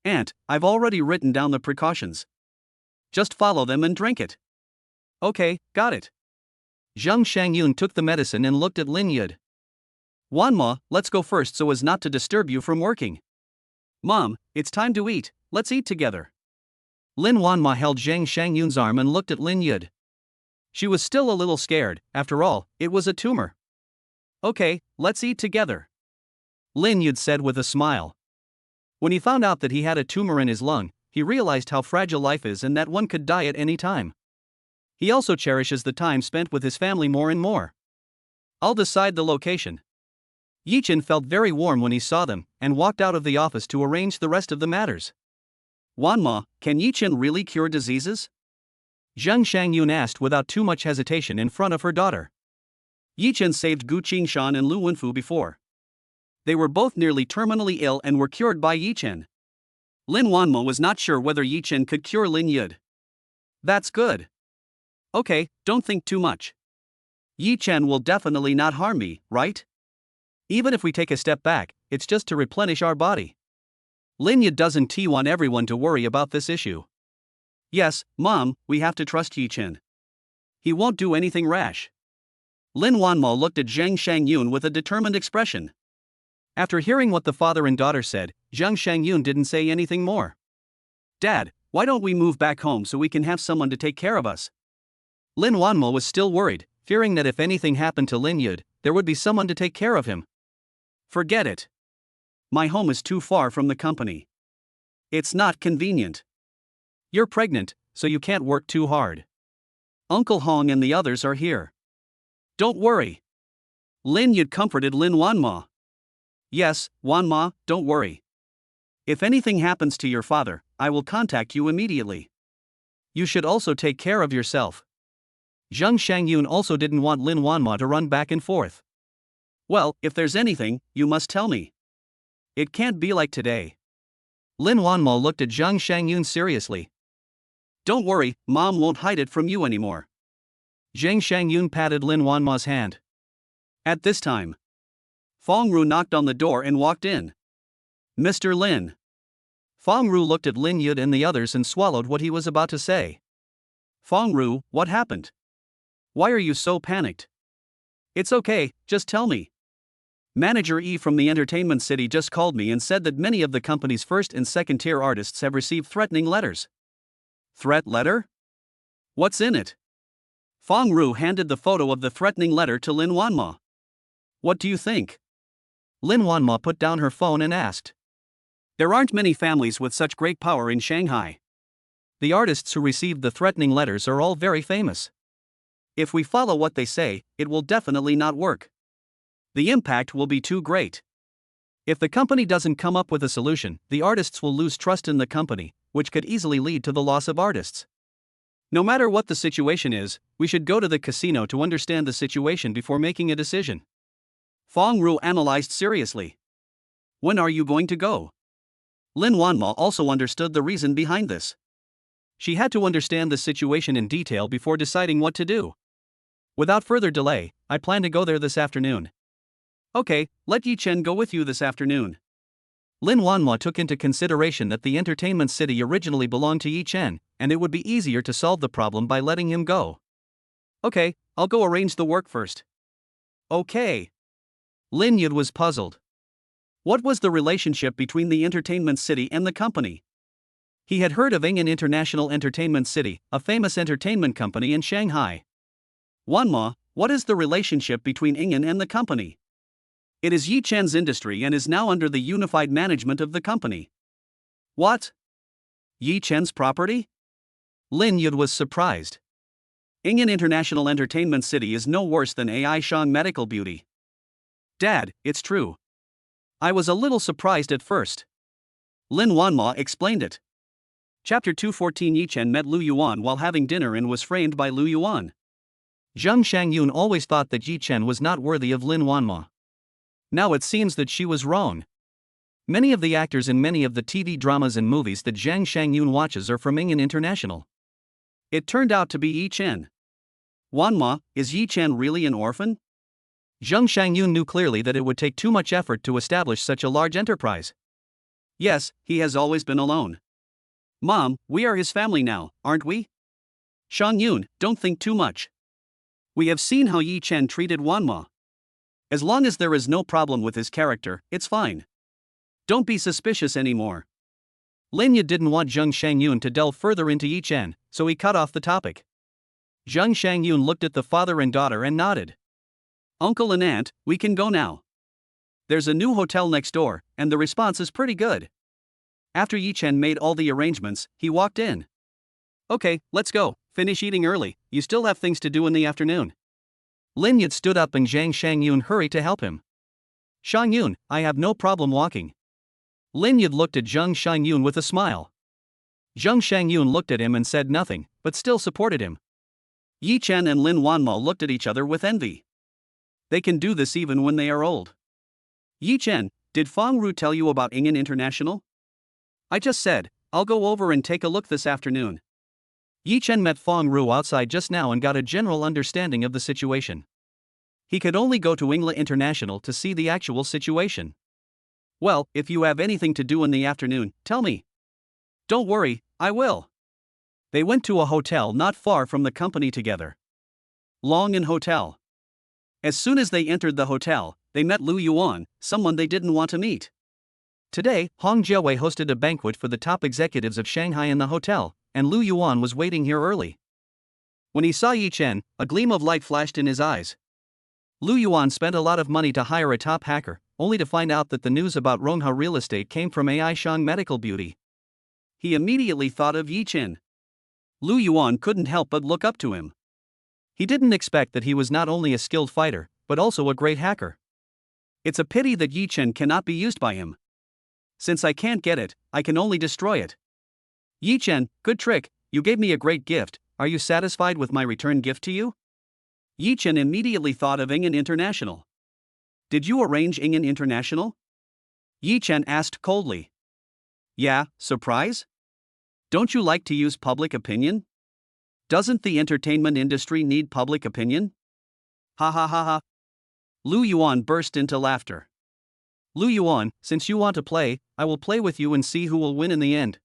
Aunt, I've already written down the precautions. Just follow them and drink it. Okay, got it. Zhang Shangyun took the medicine and looked at Lin Yud. Wanma, let's go first so as not to disturb you from working. Mom, it's time to eat, let's eat together. Lin Wanma held Zhang Shangyun's arm and looked at Lin Yud. She was still a little scared, after all, it was a tumor. Okay, let's eat together. Lin Yud said with a smile. When he found out that he had a tumor in his lung, he realized how fragile life is and that one could die at any time. He also cherishes the time spent with his family more and more. I'll decide the location. Yi Chen felt very warm when he saw them, and walked out of the office to arrange the rest of the matters. Wanma, can Yi Chen really cure diseases? Zhang Shangyun asked without too much hesitation in front of her daughter. Yi Chen saved Gu Qingshan and Lu Wenfu before. They were both nearly terminally ill and were cured by Yi Chen. Lin Wanmo was not sure whether Yi Chen could cure Lin Yud. That's good. Okay, don't think too much. Yi Chen will definitely not harm me, right? Even if we take a step back, it's just to replenish our body. Lin Yud doesn't want everyone to worry about this issue. Yes, Mom, we have to trust Yi Chen. He won't do anything rash. Lin Wanmo looked at Zhang Shangyun with a determined expression. After hearing what the father and daughter said, Zhang Shangyun didn't say anything more. Dad, why don't we move back home so we can have someone to take care of us? Lin Wanmo was still worried, fearing that if anything happened to Lin Yud, there would be someone to take care of him. Forget it. My home is too far from the company. It's not convenient. You're pregnant, so you can't work too hard. Uncle Hong and the others are here. Don't worry. Lin Yud comforted Lin Wanma. Yes, Wanma, don't worry. If anything happens to your father, I will contact you immediately. You should also take care of yourself. Zhang Shangyun also didn't want Lin Wanma to run back and forth. Well, if there's anything, you must tell me. It can't be like today. Lin Wanma looked at Zhang Shangyun seriously. Don't worry, Mom won't hide it from you anymore. Zhang Shangyun patted Lin Wanma's hand. At this time, Fong Ru knocked on the door and walked in. Mr. Lin. Fong Ru looked at Lin Yud and the others and swallowed what he was about to say. Fong Ru, what happened? Why are you so panicked? It's okay, just tell me. Manager E from the Entertainment City just called me and said that many of the company's first and second tier artists have received threatening letters. Threat letter? What's in it? Fong Ru handed the photo of the threatening letter to Lin Wanma. What do you think? Lin Wanma put down her phone and asked. There aren't many families with such great power in Shanghai. The artists who received the threatening letters are all very famous. If we follow what they say, it will definitely not work. The impact will be too great. If the company doesn't come up with a solution, the artists will lose trust in the company, which could easily lead to the loss of artists. No matter what the situation is, we should go to the casino to understand the situation before making a decision. Fong Ru analyzed seriously. When are you going to go? Lin Wanma also understood the reason behind this. She had to understand the situation in detail before deciding what to do. Without further delay, I plan to go there this afternoon. Okay, let Yi Chen go with you this afternoon. Lin Wanma took into consideration that the Entertainment City originally belonged to Yi Chen, and it would be easier to solve the problem by letting him go. Okay, I'll go arrange the work first. Okay. Lin Yud was puzzled. What was the relationship between the Entertainment City and the company? He had heard of Ingen International Entertainment City, a famous entertainment company in Shanghai. Wanma, what is the relationship between Ingen and the company? It is Yi Chen's industry and is now under the unified management of the company. What? Yi Chen's property? Lin Yud was surprised. Ingen International Entertainment City is no worse than AI Shang Medical Beauty. Dad, it's true. I was a little surprised at first. Lin Wanma explained it. Chapter 214 Yi Chen met Lu Yuan while having dinner and was framed by Lu Yuan. Zhang Shangyun always thought that Yi Chen was not worthy of Lin Wanma. Now it seems that she was wrong. Many of the actors in many of the TV dramas and movies that Zhang Shangyun watches are from Ingen International. It turned out to be Yi Chen. Wanma, is Yi Chen really an orphan? Zhang Shangyun knew clearly that it would take too much effort to establish such a large enterprise. Yes, he has always been alone. Mom, we are his family now, aren't we? Shangyun, don't think too much. We have seen how Yi Chen treated Wanma. As long as there is no problem with his character, it's fine. Don't be suspicious anymore. Lin Yud didn't want Zhang Shangyun to delve further into Yi Chen, so he cut off the topic. Zhang Shangyun looked at the father and daughter and nodded. Uncle and aunt, we can go now. There's a new hotel next door, and the response is pretty good. After Yi Chen made all the arrangements, he walked in. Okay, let's go, finish eating early, you still have things to do in the afternoon. Lin Yud stood up and Zhang Shangyun hurried to help him. Shangyun, I have no problem walking. Lin Yud looked at Zhang Shangyun with a smile. Zhang Shangyun looked at him and said nothing, but still supported him. Yi Chen and Lin Wanmo looked at each other with envy. They can do this even when they are old. Yi Chen, did Fong Ru tell you about Ingen International? I just said, I'll go over and take a look this afternoon. Yi Chen met Fong Ru outside just now and got a general understanding of the situation. He could only go to Ingla International to see the actual situation. Well, if you have anything to do in the afternoon, tell me. Don't worry, I will. They went to a hotel not far from the company together. Long In Hotel. As soon as they entered the hotel, they met Lu Yuan, someone they didn't want to meet. Today, Hong Jiawei hosted a banquet for the top executives of Shanghai in the hotel, and Lu Yuan was waiting here early. When he saw Yi Chen, a gleam of light flashed in his eyes. Lu Yuan spent a lot of money to hire a top hacker, only to find out that the news about Rongha Real Estate came from AI Shang Medical Beauty. He immediately thought of Yi Chen. Lu Yuan couldn't help but look up to him. He didn't expect that he was not only a skilled fighter, but also a great hacker. It's a pity that Yi Chen cannot be used by him. Since I can't get it, I can only destroy it. Yi Chen, good trick, you gave me a great gift, are you satisfied with my return gift to you? Yi Chen immediately thought of Ingen International. Did you arrange Ingen International? Yi Chen asked coldly. Yeah, surprise? Don't you like to use public opinion? Doesn't the entertainment industry need public opinion? Ha ha ha ha. Lu Yuan burst into laughter. Lu Yuan, since you want to play, I will play with you and see who will win in the end.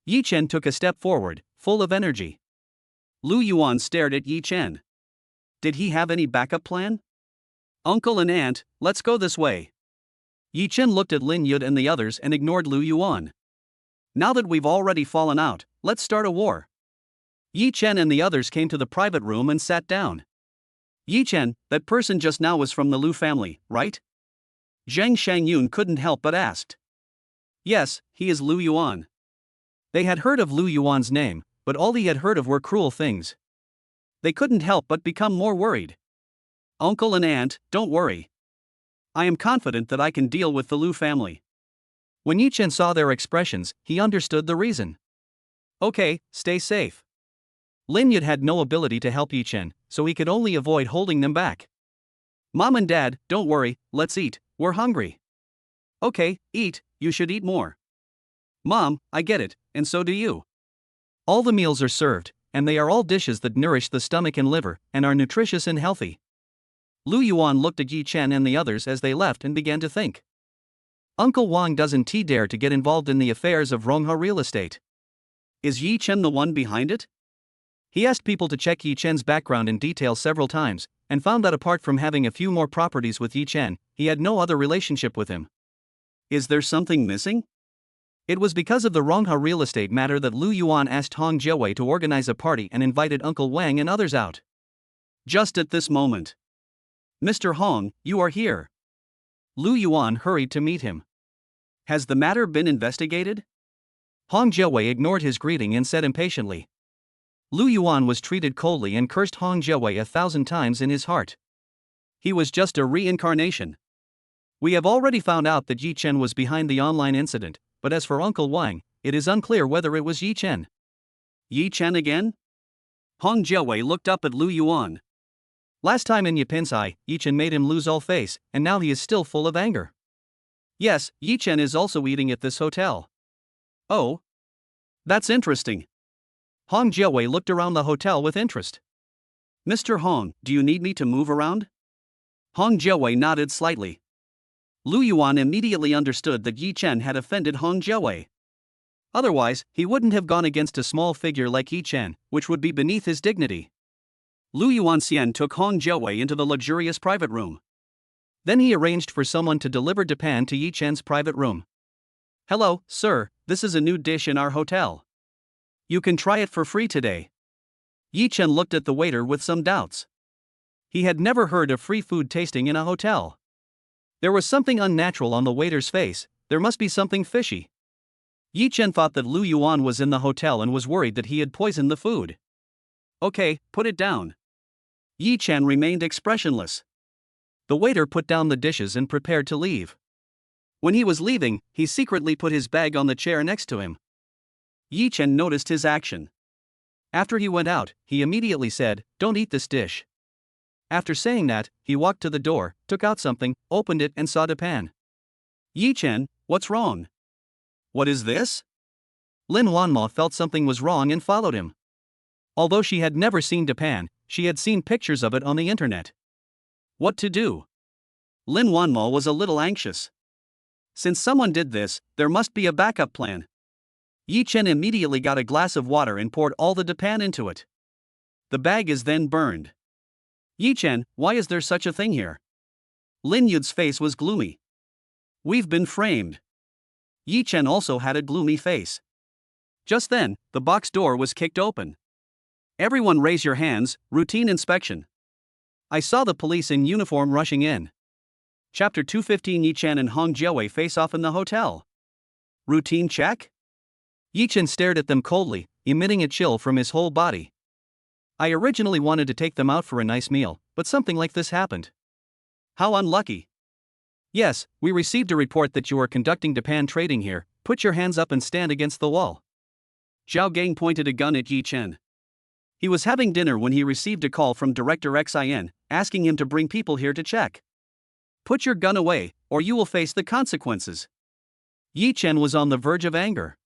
Yi Chen took a step forward, full of energy. Lu Yuan stared at Yi Chen. Did he have any backup plan? Uncle and aunt, let's go this way. Yi Chen looked at Lin Yud and the others and ignored Lu Yuan. Now that we've already fallen out, let's start a war. Yi Chen and the others came to the private room and sat down. Yi Chen, that person just now was from the Lu family, right? Zhang Shangyun couldn't help but asked. Yes, he is Lu Yuan. They had heard of Lu Yuan's name, but all he had heard of were cruel things. They couldn't help but become more worried. Uncle and aunt, don't worry. I am confident that I can deal with the Lu family. When Yi Chen saw their expressions, he understood the reason. Okay, stay safe. Lin Yud had no ability to help Yi Chen, so he could only avoid holding them back. Mom and Dad, don't worry, let's eat, we're hungry. Okay, eat, you should eat more. Mom, I get it, and so do you. All the meals are served, and they are all dishes that nourish the stomach and liver, and are nutritious and healthy. Lu Yuan looked at Yi Chen and the others as they left and began to think. Uncle Wang doesn't dare to get involved in the affairs of Rongha Real Estate. Is Yi Chen the one behind it? He asked people to check Yi Chen's background in detail several times, and found that apart from having a few more properties with Yi Chen, he had no other relationship with him. Is there something missing? It was because of the Rongha Real Estate matter that Lu Yuan asked Hong Jiawei to organize a party and invited Uncle Wang and others out. Just at this moment. Mr. Hong, you are here. Lu Yuan hurried to meet him. Has the matter been investigated? Hong Jiawei ignored his greeting and said impatiently. Lu Yuan was treated coldly and cursed Hong Jiawei 1,000 times in his heart. He was just a reincarnation. We have already found out that Yi Chen was behind the online incident, but as for Uncle Wang, it is unclear whether it was Yi Chen. Yi Chen again? Hong Jiawei looked up at Lu Yuan. Last time in Yipinsai, Yi Chen made him lose all face, and now he is still full of anger. Yes, Yi Chen is also eating at this hotel. Oh? That's interesting. Hong Jiawei looked around the hotel with interest. Mr. Hong, do you need me to move around? Hong Jiawei nodded slightly. Lu Yuan immediately understood that Yi Chen had offended Hong Jiawei. Otherwise, he wouldn't have gone against a small figure like Yi Chen, which would be beneath his dignity. Lu Yuan Xian took Hong Jiawei into the luxurious private room. Then he arranged for someone to deliver Depan to Yi Chen's private room. Hello, sir, this is a new dish in our hotel. You can try it for free today. Yi Chen looked at the waiter with some doubts. He had never heard of free food tasting in a hotel. There was something unnatural on the waiter's face, there must be something fishy. Yi Chen thought that Lu Yuan was in the hotel and was worried that he had poisoned the food. Okay, put it down. Yi Chen remained expressionless. The waiter put down the dishes and prepared to leave. When he was leaving, he secretly put his bag on the chair next to him. Yi Chen noticed his action. After he went out, he immediately said, "Don't eat this dish." After saying that, he walked to the door, took out something, opened it and saw Depan. Yi Chen, what's wrong? What is this? Lin Wanma felt something was wrong and followed him. Although she had never seen Japan, she had seen pictures of it on the internet. What to do? Lin Wanma was a little anxious. Since someone did this, there must be a backup plan. Yi Chen immediately got a glass of water and poured all the Japan into it. The bag is then burned. Yi Chen, why is there such a thing here? Lin Yud's face was gloomy. We've been framed. Yi Chen also had a gloomy face. Just then, the box door was kicked open. Everyone raise your hands, routine inspection. I saw the police in uniform rushing in. Chapter 215. Yi Chen and Hong Jiawei face off in the hotel. Routine check? Yi Chen stared at them coldly, emitting a chill from his whole body. I originally wanted to take them out for a nice meal, but something like this happened. How unlucky. Yes, we received a report that you are conducting Japan trading here. Put your hands up and stand against the wall. Zhao Gang pointed a gun at Yi Chen. He was having dinner when he received a call from Director Xin, asking him to bring people here to check. Put your gun away, or you will face the consequences. Yi Chen was on the verge of anger.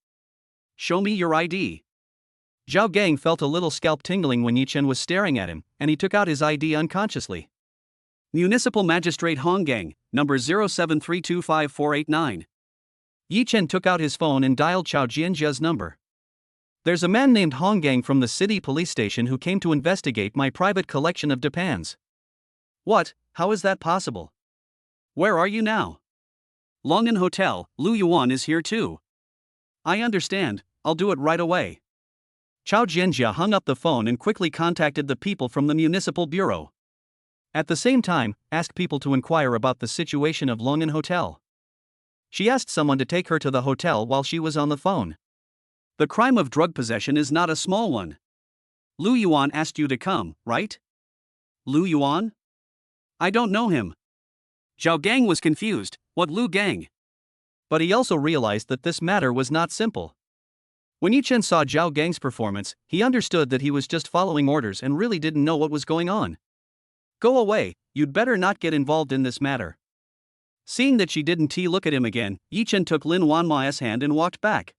Show me your ID. Zhao Gang felt a little scalp tingling when Yi Chen was staring at him, and he took out his ID unconsciously. Municipal Magistrate Hong Gang, number 07325489. Yi Chen took out his phone and dialed Chao Jianjia's number. There's a man named Hong Gang from the city police station who came to investigate my private collection of Japans. What? How is that possible? Where are you now? Longan Hotel. Lu Yuan is here too. I understand, I'll do it right away. Chao Jianjia hung up the phone and quickly contacted the people from the municipal bureau. At the same time, asked people to inquire about the situation of Longan Hotel. She asked someone to take her to the hotel while she was on the phone. The crime of drug possession is not a small one. Lu Yuan asked you to come, right? Lu Yuan? I don't know him. Zhao Gang was confused. What Lu Gang? But he also realized that this matter was not simple. When Yi Chen saw Zhao Gang's performance, he understood that he was just following orders and really didn't know what was going on. Go away, you'd better not get involved in this matter. Seeing that she didn't look at him again, Yi Chen took Lin Wanma's hand and walked back.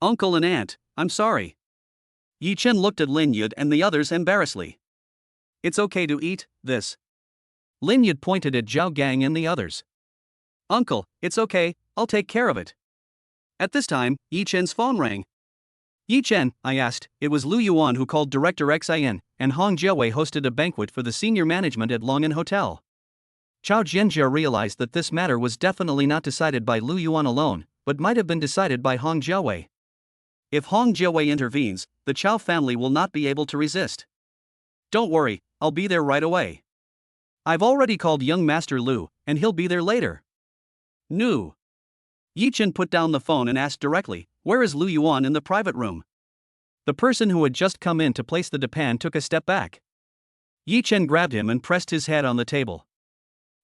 Uncle and aunt, I'm sorry. Yi Chen looked at Lin Yud and the others embarrassedly. It's okay to eat this. Lin Yud pointed at Zhao Gang and the others. Uncle, it's okay, I'll take care of it. At this time, Yi Chen's phone rang. Yi Chen, I asked. It was Lu Yuan who called Director Xin, and Hong Jiawei hosted a banquet for the senior management at Longan Hotel. Chao Jianjia realized that this matter was definitely not decided by Lu Yuan alone, but might have been decided by Hong Jiawei. If Hong Jiawei intervenes, the Chao family will not be able to resist. Don't worry, I'll be there right away. I've already called young Master Lu, and he'll be there later. No. Yi Chen put down the phone and asked directly, where is Lu Yuan in the private room? The person who had just come in to place the Japan took a step back. Yi Chen grabbed him and pressed his head on the table.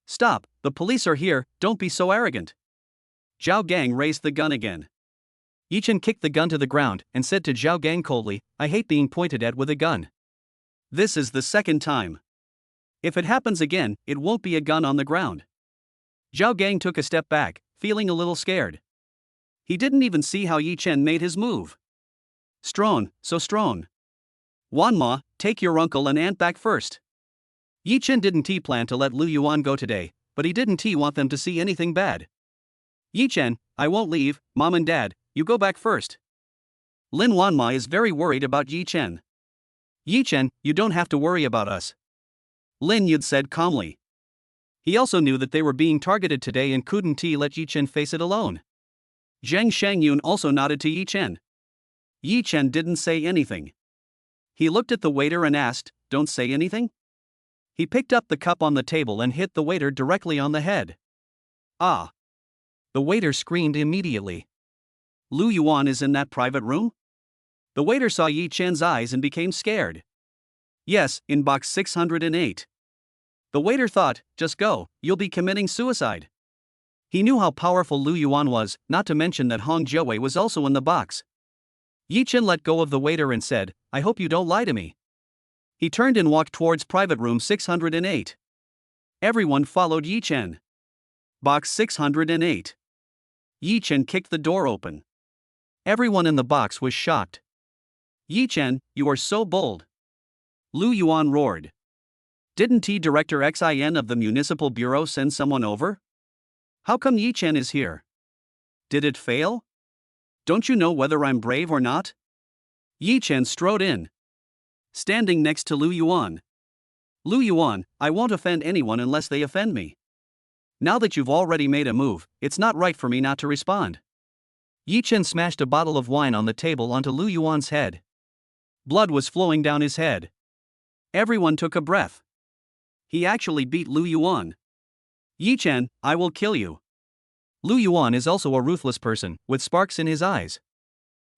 Stop, the police are here, don't be so arrogant. Zhao Gang raised the gun again. Yi Chen kicked the gun to the ground and said to Zhao Gang coldly, I hate being pointed at with a gun. This is the second time. If it happens again, it won't be a gun on the ground. Zhao Gang took a step back, feeling a little scared. He didn't even see how Yi Chen made his move. Strong, so strong. Wanma, take your uncle and aunt back first. Yi Chen didn't plan to let Lu Yuan go today, but he didn't want them to see anything bad. Yi Chen, I won't leave, Mom and Dad, you go back first. Lin Wanma is very worried about Yi Chen. Yi Chen, you don't have to worry about us. Lin Yud said calmly. He also knew that they were being targeted today and couldn't let Yi Chen face it alone. Zhang Shangyun also nodded to Yi Chen. Yi Chen didn't say anything. He looked at the waiter and asked, don't say anything? He picked up the cup on the table and hit the waiter directly on the head. Ah! The waiter screamed immediately. Lu Yuan is in that private room? The waiter saw Yi Chen's eyes and became scared. Yes, in box 608. The waiter thought, just go, you'll be committing suicide. He knew how powerful Lu Yuan was, not to mention that Hong Jiawei was also in the box. Yi Chen let go of the waiter and said, I hope you don't lie to me. He turned and walked towards private room 608. Everyone followed Yi Chen. Box 608. Yi Chen kicked the door open. Everyone in the box was shocked. Yi Chen, you are so bold. Lu Yuan roared. Didn't T Director Xin of the Municipal Bureau send someone over? How come Yi Chen is here? Did it fail? Don't you know whether I'm brave or not? Yi Chen strode in, standing next to Lu Yuan. Lu Yuan, I won't offend anyone unless they offend me. Now that you've already made a move, it's not right for me not to respond. Yi Chen smashed a bottle of wine on the table onto Lu Yuan's head. Blood was flowing down his head. Everyone took a breath. He actually beat Lu Yuan. Yi Chen, I will kill you. Lu Yuan is also a ruthless person, with sparks in his eyes.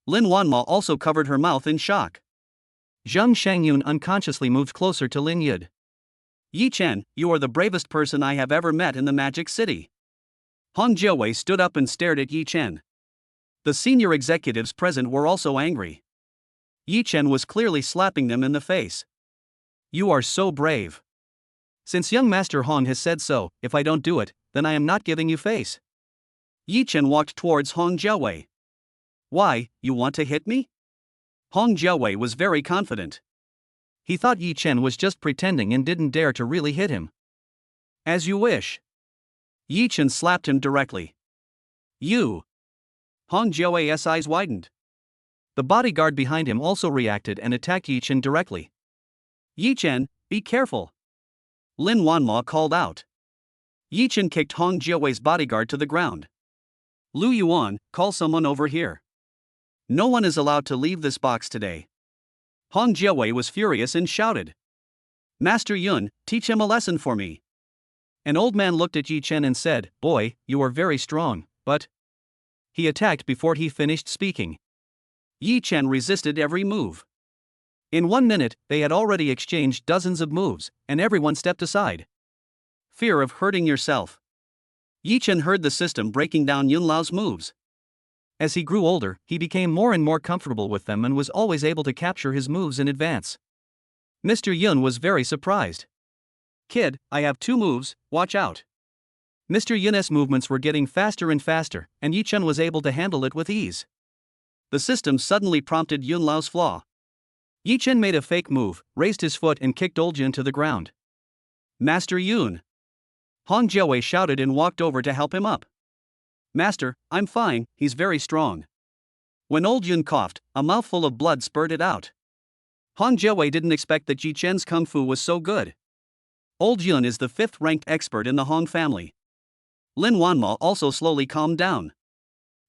Lin Wanma also covered her mouth in shock. Zheng Shangyun unconsciously moved closer to Lin Yud. Yi Chen, you are the bravest person I have ever met in the Magic City. Hong Jiawei stood up and stared at Yi Chen. The senior executives present were also angry. Yi Chen was clearly slapping them in the face. You are so brave. Since young Master Hong has said so, if I don't do it, then I am not giving you face. Yi Chen walked towards Hong Jiawei. Why, you want to hit me? Hong Jiawei was very confident. He thought Yi Chen was just pretending and didn't dare to really hit him. As you wish. Yi Chen slapped him directly. You. Hong Jiawei's eyes widened. The bodyguard behind him also reacted and attacked Yi Chen directly. Yi Chen, be careful. Lin Wanma called out. Yi Chen kicked Hong Jiawei's bodyguard to the ground. Lu Yuan, call someone over here. No one is allowed to leave this box today. Hong Jiawei was furious and shouted. Master Yun, teach him a lesson for me. An old man looked at Yi Chen and said, Boy, you are very strong, but... He attacked before he finished speaking. Yi Chen resisted every move. In 1 minute, they had already exchanged dozens of moves, and everyone stepped aside. Fear of hurting yourself. Yi Chen heard the system breaking down Yun Lao's moves. As he grew older, he became more and more comfortable with them and was always able to capture his moves in advance. Mr. Yun was very surprised. Kid, I have 2 moves, watch out. Mr. Yun's movements were getting faster and faster, and Yi Chen was able to handle it with ease. The system suddenly prompted Yun Lao's flaw. Yi Chen made a fake move, raised his foot and kicked Old Yun to the ground. Master Yun. Hong Jiawei shouted and walked over to help him up. Master, I'm fine, he's very strong. When Old Yun coughed, a mouthful of blood spurted out. Hong Jiawei didn't expect that Yi Chen's kung fu was so good. Old Yun is the 5th-ranked expert in the Hong family. Lin Wanma also slowly calmed down.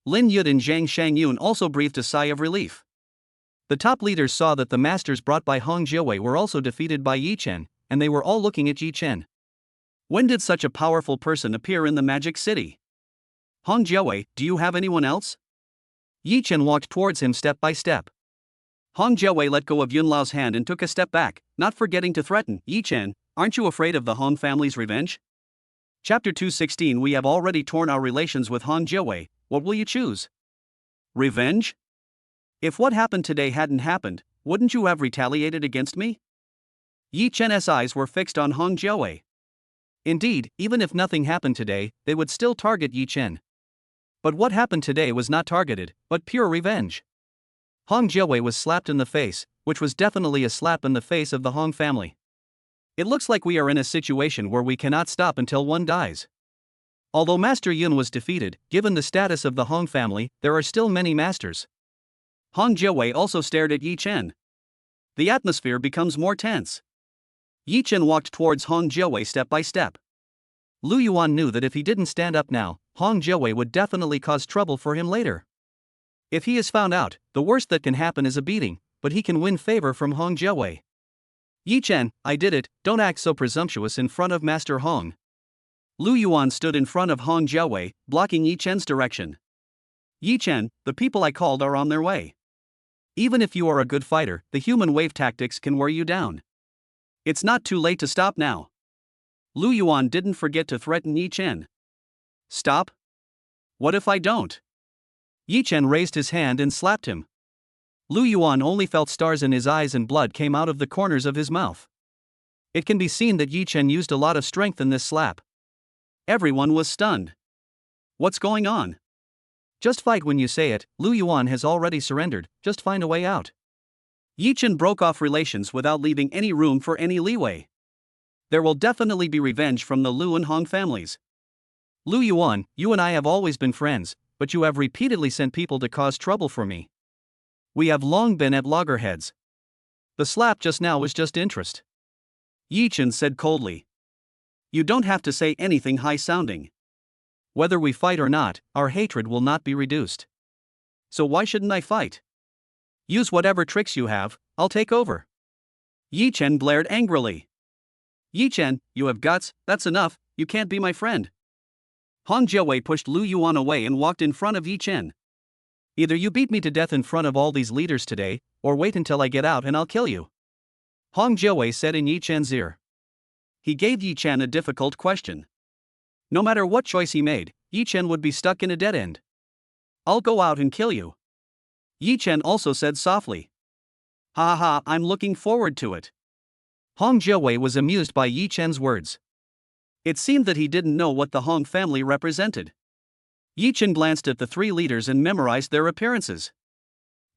Lin Yud and Zhang Shangyun also breathed a sigh of relief. The top leaders saw that the masters brought by Hong Jiawei were also defeated by Yi Chen, and they were all looking at Yi Chen. When did such a powerful person appear in the Magic City? Hong Jiawei, do you have anyone else? Yi Chen walked towards him step by step. Hong Jiawei let go of Yun Lao's hand and took a step back, not forgetting to threaten. Yi Chen, aren't you afraid of the Hong family's revenge? Chapter 216. We have already torn our relations with Hong Jiawei, what will you choose? Revenge? If what happened today hadn't happened, wouldn't you have retaliated against me? Yi Chen's eyes were fixed on Hong Jiawei. Indeed, even if nothing happened today, they would still target Yi Chen. But what happened today was not targeted, but pure revenge. Hong Jiawei was slapped in the face, which was definitely a slap in the face of the Hong family. It looks like we are in a situation where we cannot stop until one dies. Although Master Yun was defeated, given the status of the Hong family, there are still many masters. Hong Jiawei also stared at Yi Chen. The atmosphere becomes more tense. Yi Chen walked towards Hong Jiawei step by step. Lu Yuan knew that if he didn't stand up now, Hong Jiawei would definitely cause trouble for him later. If he is found out, the worst that can happen is a beating, but he can win favor from Hong Jiawei. Yi Chen, I did it, don't act so presumptuous in front of Master Hong. Lu Yuan stood in front of Hong Jiawei, blocking Yi Chen's direction. Yi Chen, the people I called are on their way. Even if you are a good fighter, the human wave tactics can wear you down. It's not too late to stop now. Lu Yuan didn't forget to threaten Yi Chen. Stop? What if I don't? Yi Chen raised his hand and slapped him. Lu Yuan only felt stars in his eyes and blood came out of the corners of his mouth. It can be seen that Yi Chen used a lot of strength in this slap. Everyone was stunned. What's going on? Just fight when you say it, Lu Yuan has already surrendered, just find a way out. Yi Chen broke off relations without leaving any room for any leeway. There will definitely be revenge from the Lu and Hong families. Lu Yuan, you and I have always been friends, but you have repeatedly sent people to cause trouble for me. We have long been at loggerheads. The slap just now was just interest. Yi Chen said coldly. You don't have to say anything high-sounding. Whether we fight or not, our hatred will not be reduced. So why shouldn't I fight? Use whatever tricks you have, I'll take over. Yi Chen blared angrily. Yi Chen, you have guts, that's enough, you can't be my friend. Hong Jiawei pushed Lu Yuan away and walked in front of Yi Chen. Either you beat me to death in front of all these leaders today, or wait until I get out and I'll kill you. Hong Jiawei said in Yi Chen's ear. He gave Yi Chen a difficult question. No matter what choice he made, Yi Chen would be stuck in a dead end. I'll go out and kill you. Yi Chen also said softly. Ha ha, I'm looking forward to it. Hong Jiawei was amused by Yi Chen's words. It seemed that he didn't know what the Hong family represented. Yi Chen glanced at the three leaders and memorized their appearances.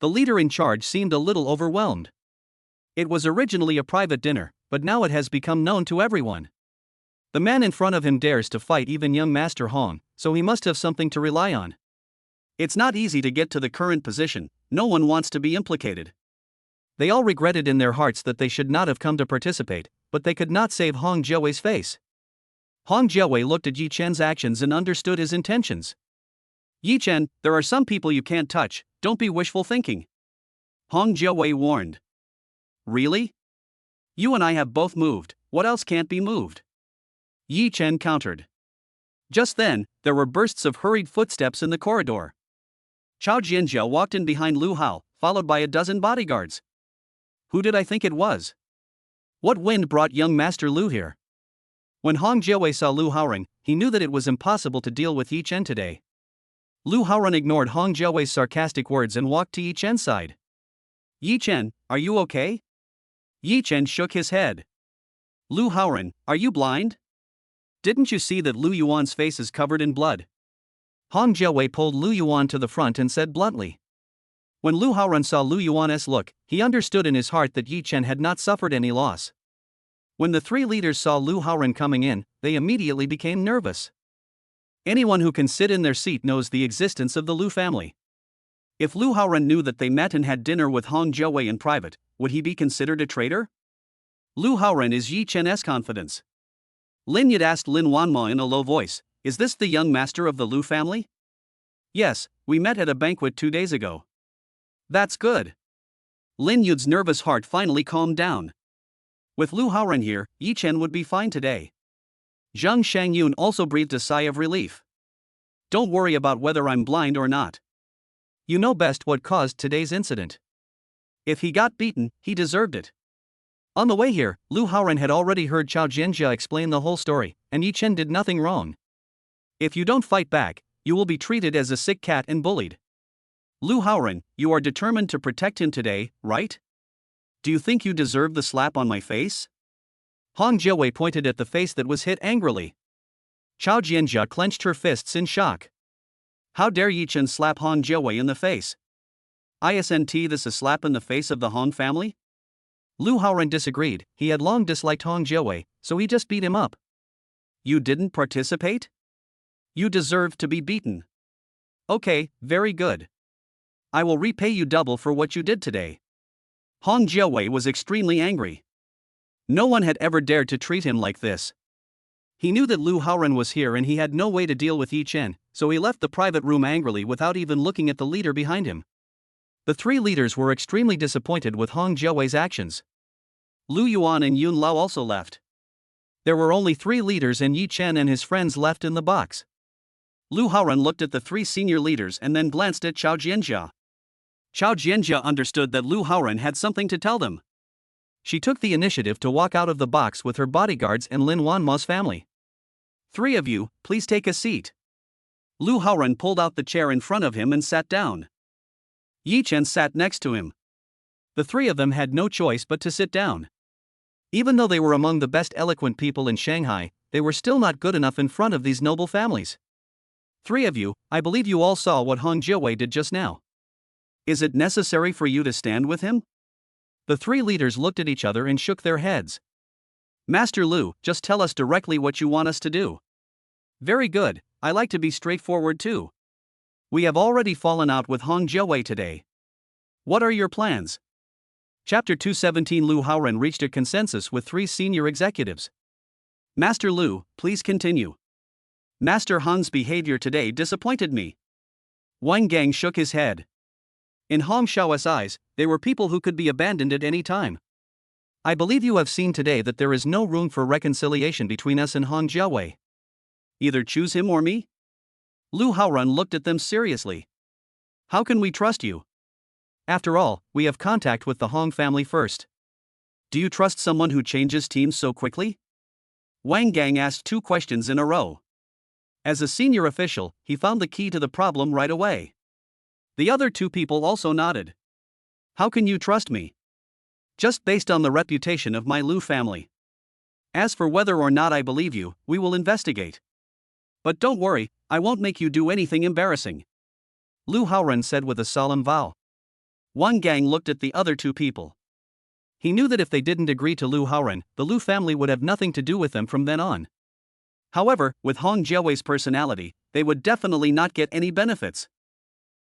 The leader in charge seemed a little overwhelmed. It was originally a private dinner, but now it has become known to everyone. The man in front of him dares to fight even young Master Hong, so he must have something to rely on. It's not easy to get to the current position, no one wants to be implicated. They all regretted in their hearts that they should not have come to participate, but they could not save Hong Jiawei's face. Hong Jiawei looked at Yi Chen's actions and understood his intentions. Yi Chen, there are some people you can't touch, don't be wishful thinking. Hong Jiawei warned. Really? You and I have both moved, what else can't be moved? Yi Chen countered. Just then, there were bursts of hurried footsteps in the corridor. Chao Jianjia walked in behind Lu Hao, followed by a dozen bodyguards. Who did I think it was? What wind brought young Master Lu here? When Hong Jiawei saw Lu Haoren, he knew that it was impossible to deal with Yi Chen today. Lu Haoren ignored Hong Jiawei's sarcastic words and walked to Yi Chen's side. Yi Chen, are you okay? Yi Chen shook his head. Lu Haoren, are you blind? Didn't you see that Lu Yuan's face is covered in blood? Hong Jiawei pulled Lu Yuan to the front and said bluntly. When Lu Haoren saw Lu Yuan's look, he understood in his heart that Yi Chen had not suffered any loss. When the three leaders saw Lu Haoren coming in, they immediately became nervous. Anyone who can sit in their seat knows the existence of the Lu family. If Lu Haoren knew that they met and had dinner with Hong Jiawei in private, would he be considered a traitor? Lu Haoren is Yi Chen's confidence. Lin Yid asked Lin Wanma in a low voice, is this the young master of the Lu family? Yes, we met at a banquet 2 days ago. That's good. Lin Yud's nervous heart finally calmed down. With Lu Haoren here, Yi Chen would be fine today. Zhang Shangyun also breathed a sigh of relief. Don't worry about whether I'm blind or not. You know best what caused today's incident. If he got beaten, he deserved it. On the way here, Lu Haoren had already heard Chao Jianjia explain the whole story, and Yi Chen did nothing wrong. If you don't fight back, you will be treated as a sick cat and bullied. Lu Haoren, you are determined to protect him today, right? Do you think you deserve the slap on my face? Hong Jiawei pointed at the face that was hit angrily. Chao Jianjia clenched her fists in shock. How dare Yi Chen slap Hong Jiawei in the face? Isn't this a slap in the face of the Hong family? Lu Haoren disagreed, he had long disliked Hong Jiawei, so he just beat him up. You didn't participate? You deserve to be beaten. Okay, very good. I will repay you double for what you did today. Hong Jiawei was extremely angry. No one had ever dared to treat him like this. He knew that Lu Haoren was here and he had no way to deal with Yi Chen, so he left the private room angrily without even looking at the leader behind him. The three leaders were extremely disappointed with Hong Jiawei's actions. Lu Yuan and Yun Lao also left. There were only 3 leaders and Yi Chen and his friends left in the box. Lu Haoren looked at the 3 senior leaders and then glanced at Chao Jianjia. Chao Jianjia understood that Lu Haoren had something to tell them. She took the initiative to walk out of the box with her bodyguards and Lin Wanma's family. 3 of you, please take a seat. Lu Haoren pulled out the chair in front of him and sat down. Yi Chen sat next to him. The 3 of them had no choice but to sit down. Even though they were among the best eloquent people in Shanghai, they were still not good enough in front of these noble families. Three of you, I believe you all saw what Hong Jiawei did just now. Is it necessary for you to stand with him? The three leaders looked at each other and shook their heads. Master Lu, just tell us directly what you want us to do. Very good, I like to be straightforward too. We have already fallen out with Hong Jiawei today. What are your plans? Chapter 217. Lu Haoren reached a consensus with three senior executives. Master Lu, please continue. Master Hong's behavior today disappointed me. Wang Gang shook his head. In Hong Xiao's eyes, they were people who could be abandoned at any time. I believe you have seen today that there is no room for reconciliation between us and Hong Jiawei. Either choose him or me? Lu Haoren looked at them seriously. How can we trust you? After all, we have contact with the Hong family first. Do you trust someone who changes teams so quickly? Wang Gang asked two questions in a row. As a senior official, he found the key to the problem right away. The other two people also nodded. How can you trust me? Just based on the reputation of my Lu family. As for whether or not I believe you, we will investigate. But don't worry, I won't make you do anything embarrassing. Lu Haoren said with a solemn vow. Wang Gang looked at the other two people. He knew that if they didn't agree to Lu Haoren, the Lu family would have nothing to do with them from then on. However, with Hong Jiawei's personality, they would definitely not get any benefits.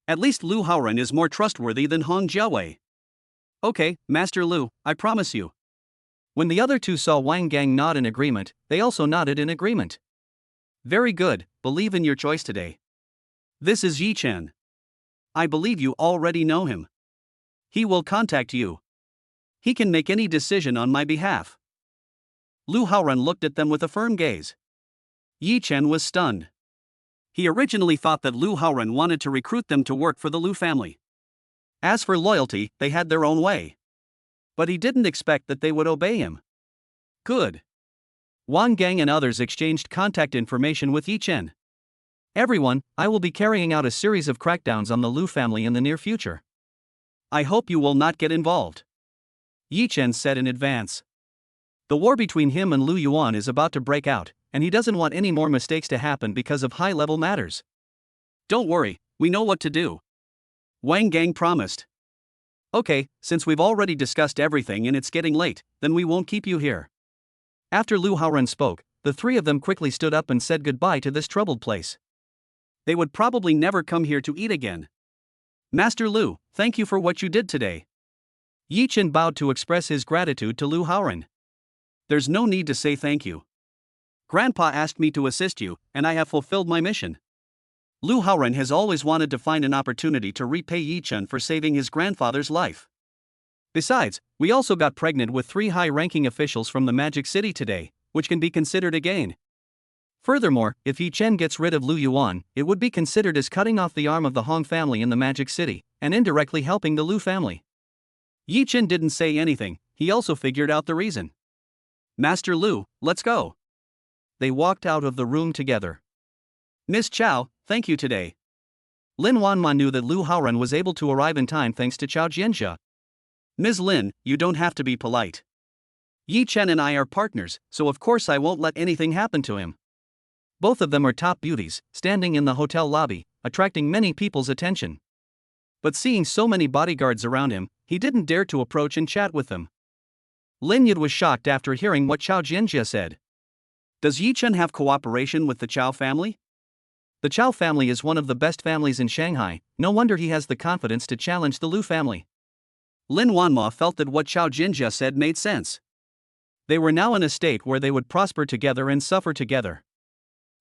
At least Lu Haoren is more trustworthy than Hong Jiawei. Okay, Master Lu, I promise you. When the other two saw Wang Gang nod in agreement, they also nodded in agreement. Very good, believe in your choice today. This is Yi Chen. I believe you already know him. He will contact you. He can make any decision on my behalf. Lu Haoren looked at them with a firm gaze. Yi Chen was stunned. He originally thought that Lu Haoren wanted to recruit them to work for the Lu family. As for loyalty, they had their own way. But he didn't expect that they would obey him. Good. Wang Gang and others exchanged contact information with Yi Chen. Everyone, I will be carrying out a series of crackdowns on the Lu family in the near future. I hope you will not get involved. Yi Chen said in advance. The war between him and Lu Yuan is about to break out, and he doesn't want any more mistakes to happen because of high-level matters. Don't worry, we know what to do. Wang Gang promised. Okay, since we've already discussed everything and it's getting late, then we won't keep you here. After Lu Haoren spoke, the three of them quickly stood up and said goodbye to this troubled place. They would probably never come here to eat again. Master Lu, thank you for what you did today. Yi Chen bowed to express his gratitude to Lu Haoren. There's no need to say thank you. Grandpa asked me to assist you, and I have fulfilled my mission. Lu Haoren has always wanted to find an opportunity to repay Yi Chen for saving his grandfather's life. Besides, we also got pregnant with three high-ranking officials from the Magic City today, which can be considered a gain. Furthermore, if Yi Chen gets rid of Lu Yuan, it would be considered as cutting off the arm of the Hong family in the Magic City, and indirectly helping the Lu family. Yi Chen didn't say anything, he also figured out the reason. Master Lu, let's go. They walked out of the room together. Miss Chow, thank you today. Lin Wanma knew that Lu Haoren was able to arrive in time thanks to Chao Jianjia. Ms. Lin, you don't have to be polite. Yi Chen and I are partners, so of course I won't let anything happen to him. Both of them are top beauties, standing in the hotel lobby, attracting many people's attention. But seeing so many bodyguards around him, he didn't dare to approach and chat with them. Lin Yud was shocked after hearing what Chao Jianjia said. Does Yi Chen have cooperation with the Chao family? The Chao family is one of the best families in Shanghai, no wonder he has the confidence to challenge the Lu family. Lin Wanma felt that what Chao Jianjia said made sense. They were now in a state where they would prosper together and suffer together.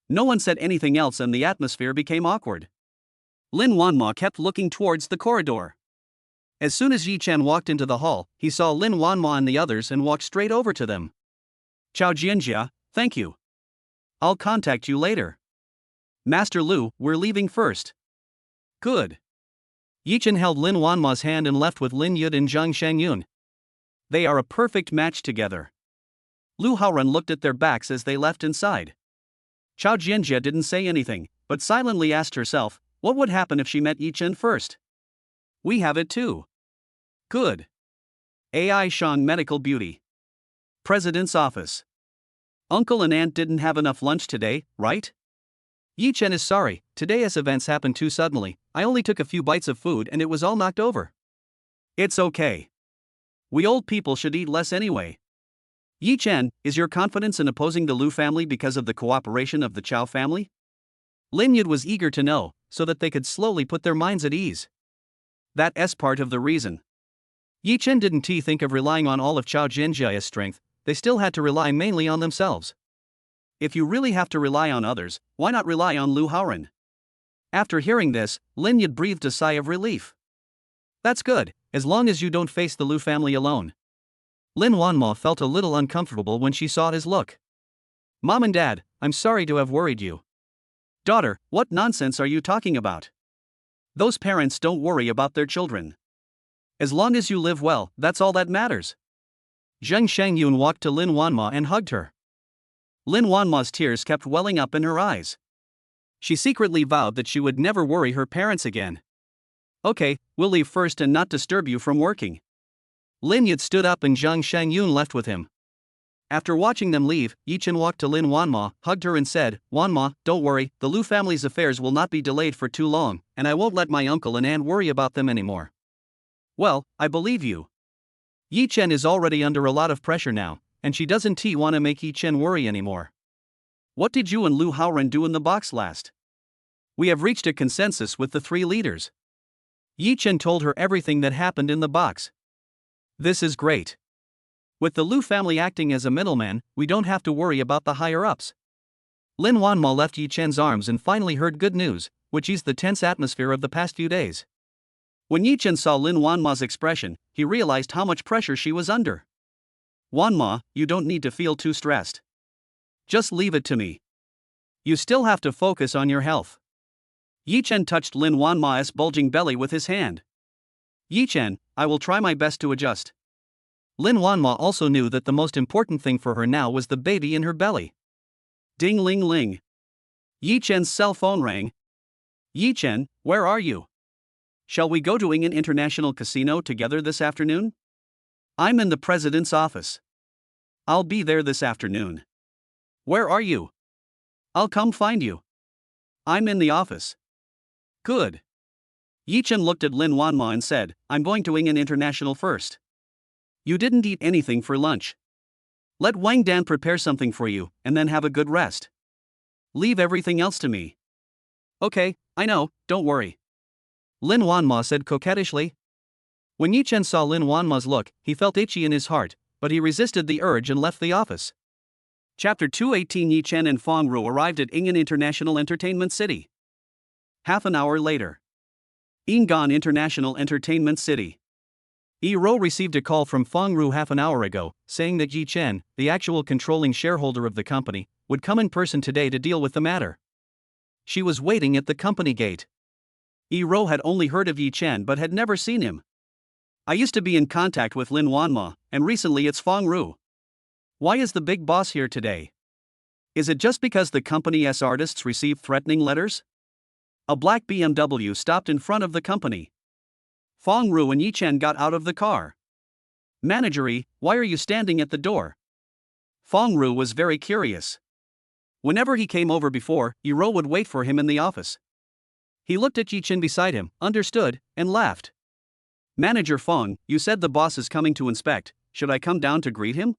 No one said anything else and the atmosphere became awkward. Lin Wanma kept looking towards the corridor. As soon as Yi Chen walked into the hall, he saw Lin Wanma and the others and walked straight over to them. Chao Jianjia, thank you. I'll contact you later. Master Lu, we're leaving first. Good. Yi Chen held Lin Wanma's hand and left with Lin Yud and Zhang Shangyun. They are a perfect match together. Lu Haoren looked at their backs as they left inside. Chao Jianjia didn't say anything, but silently asked herself, what would happen if she met Yi Chen first? We have it too. Good. AI Shang Medical Beauty. President's office. Uncle and aunt didn't have enough lunch today, right? Yi Chen is sorry, today's events happened too suddenly, I only took a few bites of food and it was all knocked over. It's okay. We old people should eat less anyway. Yi Chen, is your confidence in opposing the Lu family because of the cooperation of the Chow family? Lin Yud was eager to know, so that they could slowly put their minds at ease. That's part of the reason. Yi Chen didn't think of relying on all of Chao Jinjia's strength, they still had to rely mainly on themselves. If you really have to rely on others, why not rely on Lu Haoren? After hearing this, Lin Yud breathed a sigh of relief. That's good, as long as you don't face the Lu family alone. Lin Wanma felt a little uncomfortable when she saw his look. Mom and Dad, I'm sorry to have worried you. Daughter, what nonsense are you talking about? Those parents don't worry about their children. As long as you live well, that's all that matters. Zheng Shangyun walked to Lin Wanma and hugged her. Lin Wanma's tears kept welling up in her eyes. She secretly vowed that she would never worry her parents again. Okay, we'll leave first and not disturb you from working. Lin Yud stood up and Zheng Shangyun left with him. After watching them leave, Yi Chen walked to Lin Wanma, hugged her and said, Wanma, don't worry, the Lu family's affairs will not be delayed for too long, and I won't let my uncle and aunt worry about them anymore. Well, I believe you. Yi Chen is already under a lot of pressure now, and she doesn't want to make Yi Chen worry anymore. What did you and Lu Haoren do in the box last? We have reached a consensus with the three leaders. Yi Chen told her everything that happened in the box. This is great. With the Lu family acting as a middleman, we don't have to worry about the higher-ups. Lin Wanma left Yi Chen's arms and finally heard good news, which eased the tense atmosphere of the past few days. When Yi Chen saw Lin Wanma's expression, he realized how much pressure she was under. Wanma, you don't need to feel too stressed. Just leave it to me. You still have to focus on your health. Yi Chen touched Lin Wanma's bulging belly with his hand. Yi Chen, I will try my best to adjust. Lin Wanma also knew that the most important thing for her now was the baby in her belly. Ding ling ling. Yi Chen's cell phone rang. Yi Chen, where are you? Shall we go to Ingen International Casino together this afternoon? I'm in the president's office. I'll be there this afternoon. Where are you? I'll come find you. I'm in the office. Good. Yi Chen looked at Lin Wanma and said, I'm going to Ingen International first. You didn't eat anything for lunch. Let Wang Dan prepare something for you, and then have a good rest. Leave everything else to me. Okay, I know, don't worry. Lin Wanma said coquettishly. When Yi Chen saw Lin Wanma's look, he felt itchy in his heart, but he resisted the urge and left the office. Chapter 218. Yi Chen and Fong Ru arrived at Ingen International Entertainment City. Half an hour later. Ingan International Entertainment City. Yi Ro received a call from Fong Ru half an hour ago, saying that Yi Chen, the actual controlling shareholder of the company, would come in person today to deal with the matter. She was waiting at the company gate. Yi Ro had only heard of Yi Chen but had never seen him. I used to be in contact with Lin Wanma, and recently it's Fong Ru. Why is the big boss here today? Is it just because the company's artists received threatening letters? A black BMW stopped in front of the company. Fong Ru and Yi Chen got out of the car. Manager Yi, why are you standing at the door? Fong Ru was very curious. Whenever he came over before, Yi Ro would wait for him in the office. He looked at Yi Chen beside him, understood, and laughed. Manager Fong, you said the boss is coming to inspect, should I come down to greet him?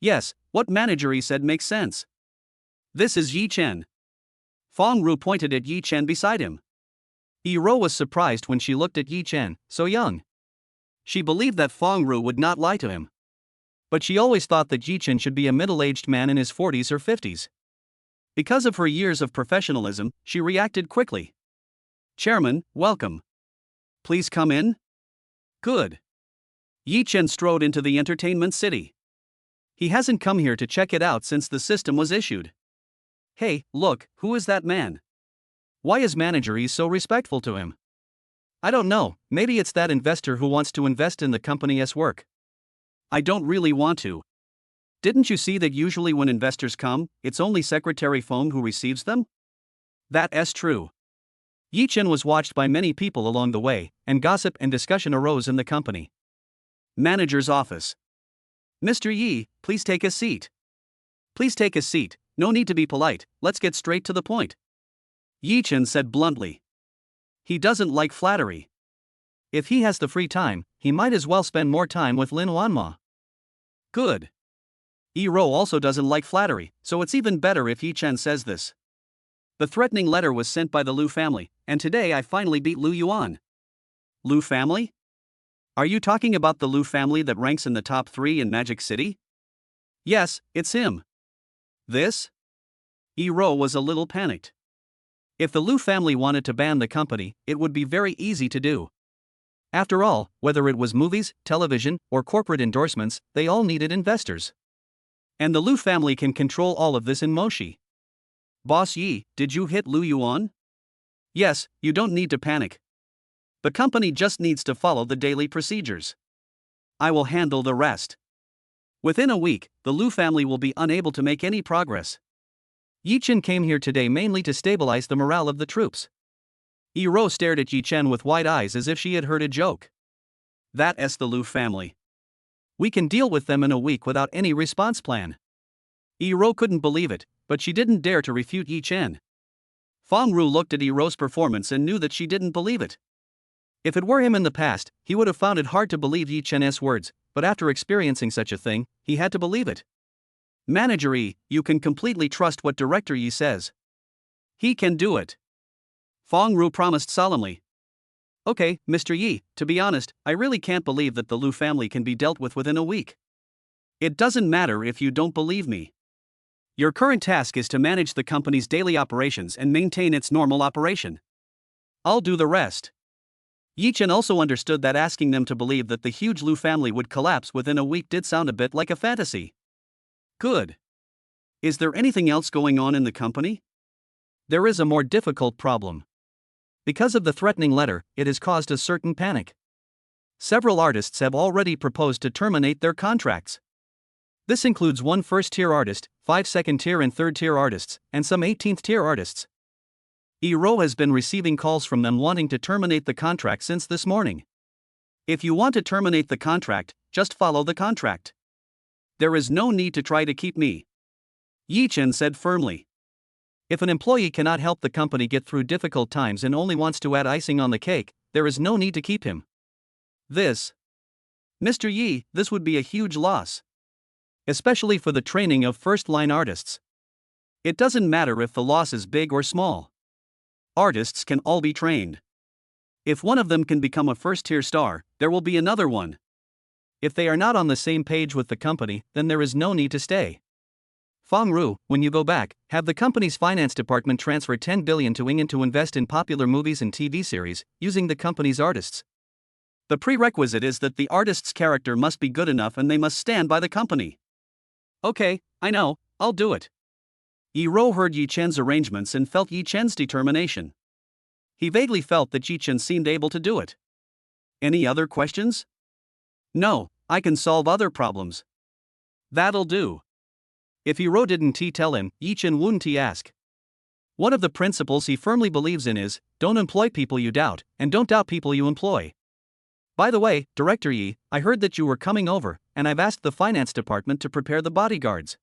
Yes, what Manager Yi said makes sense. This is Yi Chen. Fong Ru pointed at Yi Chen beside him. Yi Ro was surprised when she looked at Yi Chen, so young. She believed that Fong Ru would not lie to him. But she always thought that Yi Chen should be a middle-aged man in his 40s or 50s. Because of her years of professionalism, she reacted quickly. Chairman, welcome. Please come in. Good. Yi Chen strode into the entertainment city. He hasn't come here to check it out since the system was issued. Hey, look, who is that man? Why is Manager Yi so respectful to him? I don't know, maybe it's that investor who wants to invest in the company's work. I don't really want to. Didn't you see that usually when investors come, it's only Secretary Fong who receives them? That's true. Yi Chen was watched by many people along the way, and gossip and discussion arose in the company. Manager's office. Mr. Yi, please take a seat. Please take a seat, no need to be polite, let's get straight to the point. Yi Chen said bluntly. He doesn't like flattery. If he has the free time, he might as well spend more time with Lin Wanma. Good. Yi Ro also doesn't like flattery, so it's even better if Yi Chen says this. The threatening letter was sent by the Lu family, and today I finally beat Lu Yuan. Lu family? Are you talking about the Lu family that ranks in the top 3 in Magic City? Yes, it's him. This? Yi Ro was a little panicked. If the Lu family wanted to ban the company, it would be very easy to do. After all, whether it was movies, television, or corporate endorsements, they all needed investors. And the Lu family can control all of this in Moshi. Boss Yi, did you hit Lu Yuan? Yes, you don't need to panic. The company just needs to follow the daily procedures. I will handle the rest. Within a week, the Lu family will be unable to make any progress. Yi Chen came here today mainly to stabilize the morale of the troops. Yi Ro stared at Yi Chen with wide eyes as if she had heard a joke. That's the Lu family. We can deal with them in a week without any response plan. Yi Ro couldn't believe it, but she didn't dare to refute Yi Chen. Fang Ru looked at Yi Ro's performance and knew that she didn't believe it. If it were him in the past, he would have found it hard to believe Yi Chen's words, but after experiencing such a thing, he had to believe it. Manager Yi, you can completely trust what Director Yi says. He can do it. Fang Ru promised solemnly. Okay, Mr. Yi, to be honest, I really can't believe that the Lu family can be dealt with within a week. It doesn't matter if you don't believe me. Your current task is to manage the company's daily operations and maintain its normal operation. I'll do the rest. Yi Chen also understood that asking them to believe that the huge Lu family would collapse within a week did sound a bit like a fantasy. Good. Is there anything else going on in the company? There is a more difficult problem. Because of the threatening letter, it has caused a certain panic. Several artists have already proposed to terminate their contracts. This includes 1 first-tier artist, 5 second-tier and third-tier artists, and some 18th-tier artists. Yi Ro has been receiving calls from them wanting to terminate the contract since this morning. If you want to terminate the contract, just follow the contract. There is no need to try to keep me. Yi Chen said firmly. If an employee cannot help the company get through difficult times and only wants to add icing on the cake, there is no need to keep him. Mr. Yi, this would be a huge loss. Especially for the training of first-line artists. It doesn't matter if the loss is big or small. Artists can all be trained. If one of them can become a first-tier star, there will be another one. If they are not on the same page with the company, then there is no need to stay. Fang Ru, when you go back, have the company's finance department transfer 10 billion to Ingen to invest in popular movies and TV series, using the company's artists. The prerequisite is that the artist's character must be good enough and they must stand by the company. Okay, I know, I'll do it. Yi Ro heard Yi Chen's arrangements and felt Yi Chen's determination. He vaguely felt that Yi Chen seemed able to do it. Any other questions? No, I can solve other problems. That'll do. If Yi Ro didn't tell him, Yi Chen wouldn't ask. One of the principles he firmly believes in is, don't employ people you doubt, and don't doubt people you employ. By the way, Director Yi, I heard that you were coming over, and I've asked the finance department to prepare the bodyguards.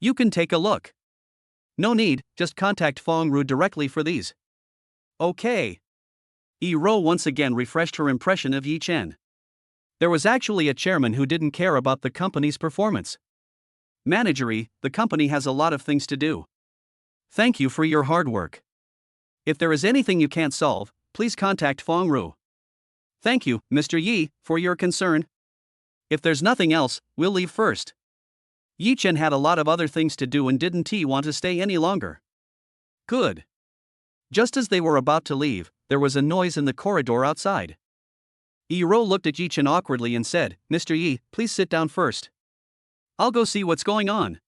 You can take a look. No need, just contact Fang Ru directly for these. Okay. Yi Ro once again refreshed her impression of Yi Chen. There was actually a chairman who didn't care about the company's performance. Manager Yi, the company has a lot of things to do. Thank you for your hard work. If there is anything you can't solve, please contact Fang Ru. Thank you, Mr. Yi, for your concern. If there's nothing else, we'll leave first. Yi Chen had a lot of other things to do and didn't want to stay any longer. Good. Just as they were about to leave, there was a noise in the corridor outside. Yi Ro looked at Yi Chen awkwardly and said, Mr. Yi, please sit down first. I'll go see what's going on.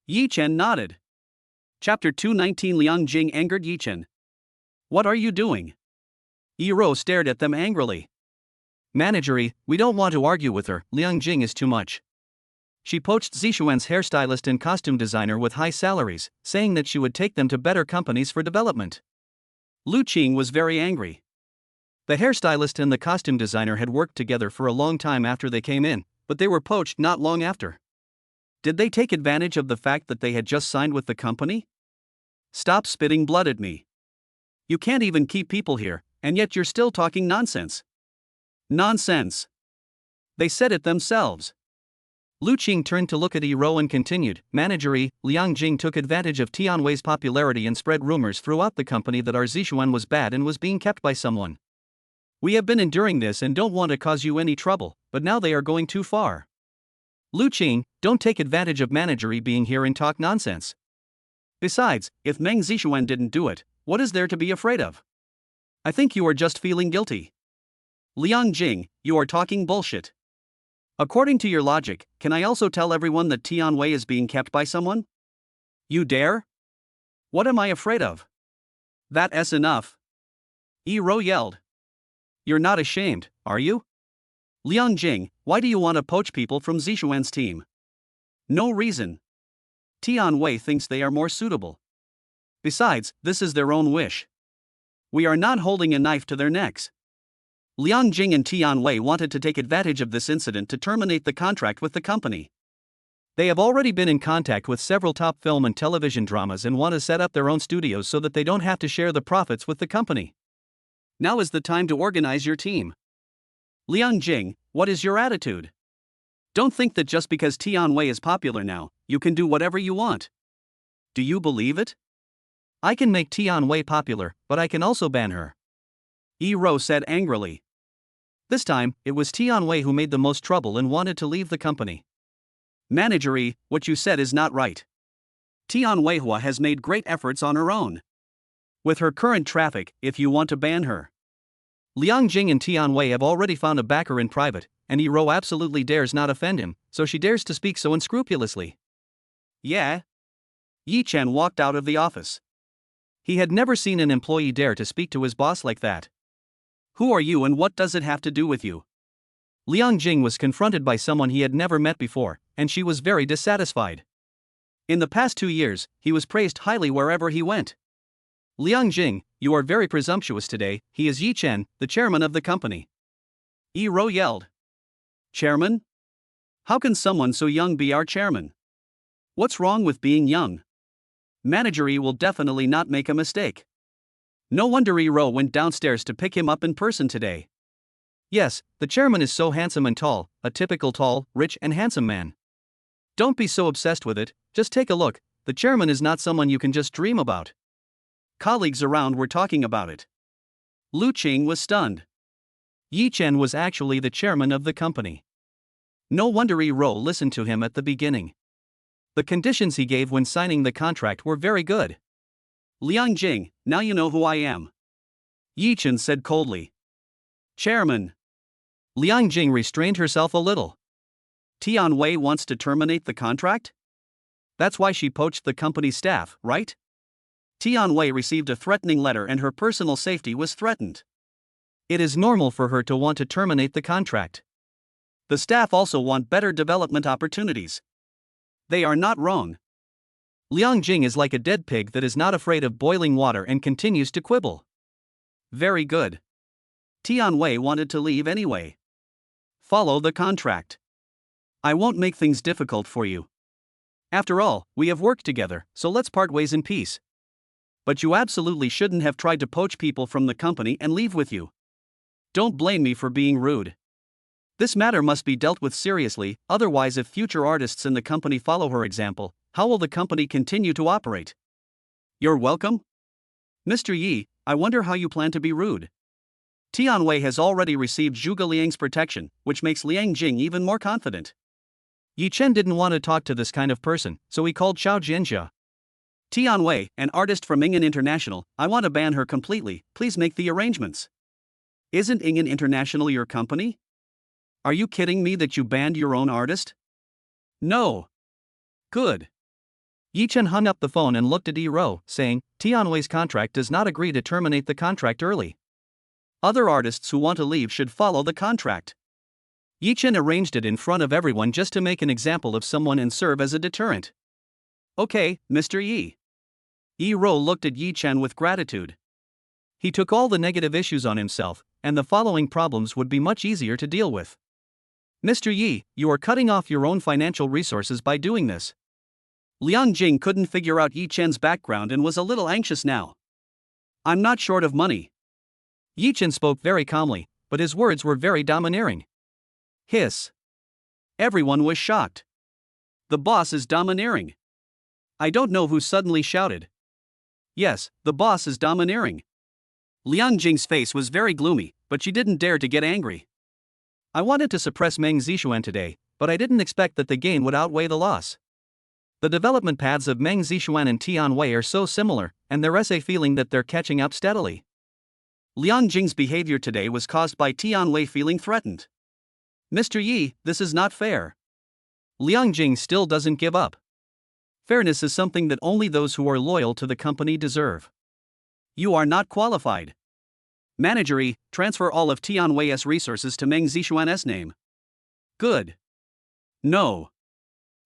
Yi Chen nodded. Chapter 219. Liang Jing angered Yi Chen. What are you doing? Yi Ro stared at them angrily. Manager Yi, we don't want to argue with her, Liang Jing is too much. She poached Zixuan's hairstylist and costume designer with high salaries, saying that she would take them to better companies for development. Lu Qing was very angry. The hairstylist and the costume designer had worked together for a long time after they came in, but they were poached not long after. Did they take advantage of the fact that they had just signed with the company? Stop spitting blood at me. You can't even keep people here, and yet you're still talking nonsense. Nonsense. They said it themselves. Lu Qing turned to look at Yi Ro and continued, Manager Yi, Liang Jing took advantage of Tianwei's popularity and spread rumors throughout the company that our Zixuan was bad and was being kept by someone. We have been enduring this and don't want to cause you any trouble, but now they are going too far. Lu Qing, don't take advantage of Manager Yi being here and talk nonsense. Besides, if Meng Zixuan didn't do it, what is there to be afraid of? I think you are just feeling guilty. Liang Jing, you are talking bullshit. According to your logic, can I also tell everyone that Tianwei is being kept by someone? You dare? What am I afraid of? That's enough. Yi Ro yelled. You're not ashamed, are you? Liang Jing, why do you want to poach people from Zixuan's team? No reason. Tianwei thinks they are more suitable. Besides, this is their own wish. We are not holding a knife to their necks. Liang Jing and Tianwei wanted to take advantage of this incident to terminate the contract with the company. They have already been in contact with several top film and television dramas and want to set up their own studios so that they don't have to share the profits with the company. Now is the time to organize your team. Liang Jing, what is your attitude? Don't think that just because Tianwei is popular now, you can do whatever you want. Do you believe it? I can make Tianwei popular, but I can also ban her. Yi Ro said angrily. This time, it was Tianwei who made the most trouble and wanted to leave the company. Manager Yi, what you said is not right. Tianwei Hua has made great efforts on her own. With her current traffic, if you want to ban her. Liang Jing and Tianwei have already found a backer in private, and Yi Ro absolutely dares not offend him, so she dares to speak so unscrupulously. Yeah. Yi Chen walked out of the office. He had never seen an employee dare to speak to his boss like that. Who are you and what does it have to do with you? Liang Jing was confronted by someone he had never met before, and she was very dissatisfied. In the past 2 years, he was praised highly wherever he went. Liang Jing, you are very presumptuous today, he is Yi Chen, the chairman of the company. Yi Ro yelled. Chairman? How can someone so young be our chairman? What's wrong with being young? Manager Yi will definitely not make a mistake. No wonder Yi Ro went downstairs to pick him up in person today. Yes, the chairman is so handsome and tall, a typical tall, rich and handsome man. Don't be so obsessed with it, just take a look, the chairman is not someone you can just dream about. Colleagues around were talking about it. Lu Qing was stunned. Yi Chen was actually the chairman of the company. No wonder Yi Ro listened to him at the beginning. The conditions he gave when signing the contract were very good. Liang Jing, now you know who I am. Yi Chen said coldly. Chairman. Liang Jing restrained herself a little. Tianwei wants to terminate the contract? That's why she poached the company's staff, right? Tianwei received a threatening letter and her personal safety was threatened. It is normal for her to want to terminate the contract. The staff also want better development opportunities. They are not wrong. Liang Jing is like a dead pig that is not afraid of boiling water and continues to quibble. Very good. Tianwei wanted to leave anyway. Follow the contract. I won't make things difficult for you. After all, we have worked together, so let's part ways in peace. But you absolutely shouldn't have tried to poach people from the company and leave with you. Don't blame me for being rude. This matter must be dealt with seriously, otherwise if future artists in the company follow her example, how will the company continue to operate? You're welcome? Mr. Yi, I wonder how you plan to be rude. Tianwei has already received Zhuge Liang's protection, which makes Liang Jing even more confident. Yi Chen didn't want to talk to this kind of person, so he called Xiao Jianjia. Tianwei, an artist from Ingen International, I want to ban her completely, please make the arrangements. Isn't Ingen International your company? Are you kidding me that you banned your own artist? No. Good. Yi Chen hung up the phone and looked at Yi Ro, saying, Tianwei's contract does not agree to terminate the contract early. Other artists who want to leave should follow the contract. Yi Chen arranged it in front of everyone just to make an example of someone and serve as a deterrent. Okay, Mr. Yi. Yi Ro looked at Yi Chen with gratitude. He took all the negative issues on himself, and the following problems would be much easier to deal with. Mr. Yi, you are cutting off your own financial resources by doing this. Liang Jing couldn't figure out Yi Chen's background and was a little anxious now. I'm not short of money. Yi Chen spoke very calmly, but his words were very domineering. Hiss. Everyone was shocked. The boss is domineering. I don't know who suddenly shouted. Yes, the boss is domineering. Liang Jing's face was very gloomy, but she didn't dare to get angry. I wanted to suppress Meng Zixuan today, but I didn't expect that the gain would outweigh the loss. The development paths of Meng Zixuan and Tian Wei are so similar, and there's a feeling that they're catching up steadily. Liang Jing's behavior today was caused by Tian Wei feeling threatened. Mr. Yi, this is not fair. Liang Jing still doesn't give up. Fairness is something that only those who are loyal to the company deserve. You are not qualified. Manager Yi, transfer all of Tian Wei's resources to Meng Zixuan's name. Good. No.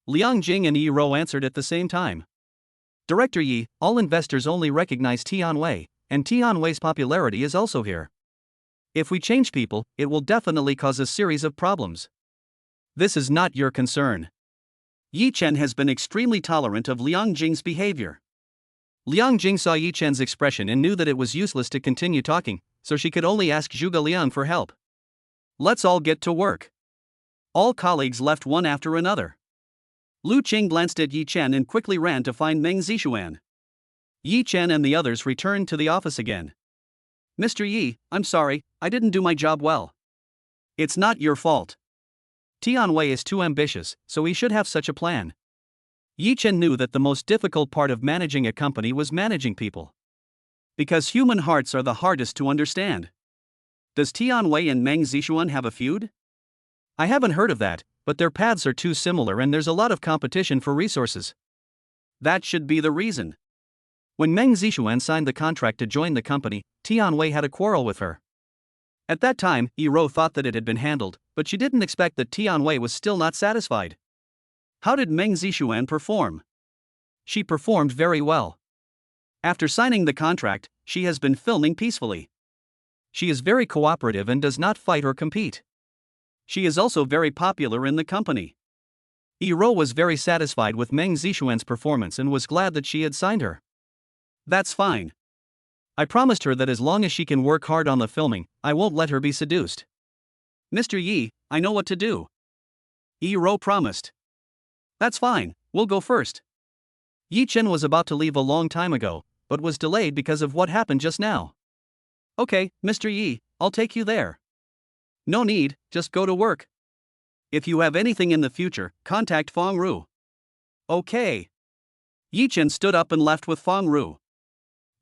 Liang Jing and Yi Rou answered at the same time. Director Yi, all investors only recognize Tian Wei, and Tian Wei's popularity is also here. If we change people, it will definitely cause a series of problems. This is not your concern. Yi Chen has been extremely tolerant of Liang Jing's behavior. Liang Jing saw Yi Chen's expression and knew that it was useless to continue talking, so she could only ask Zhuge Liang for help. Let's all get to work. All colleagues left one after another. Lu Qing glanced at Yi Chen and quickly ran to find Meng Zixuan. Yi Chen and the others returned to the office again. Mr. Yi, I'm sorry, I didn't do my job well. It's not your fault. Tian Wei is too ambitious, so he should have such a plan. Yi Chen knew that the most difficult part of managing a company was managing people. Because human hearts are the hardest to understand. Does Tian Wei and Meng Zixuan have a feud? I haven't heard of that, but their paths are too similar and there's a lot of competition for resources. That should be the reason. When Meng Zixuan signed the contract to join the company, Tian Wei had a quarrel with her. At that time, Yi Rou thought that it had been handled, but she didn't expect that Tian Wei was still not satisfied. How did Meng Zixuan perform? She performed very well. After signing the contract, she has been filming peacefully. She is very cooperative and does not fight or compete. She is also very popular in the company. Yi Rou was very satisfied with Meng Zixuan's performance and was glad that she had signed her. That's fine. I promised her that as long as she can work hard on the filming, I won't let her be seduced. Mr. Yi, I know what to do. Yi Rou promised. That's fine, we'll go first. Yi Chen was about to leave a long time ago, but was delayed because of what happened just now. Okay, Mr. Yi, I'll take you there. No need, just go to work. If you have anything in the future, contact Feng Ru. Okay. Yi Chen stood up and left with Feng Ru.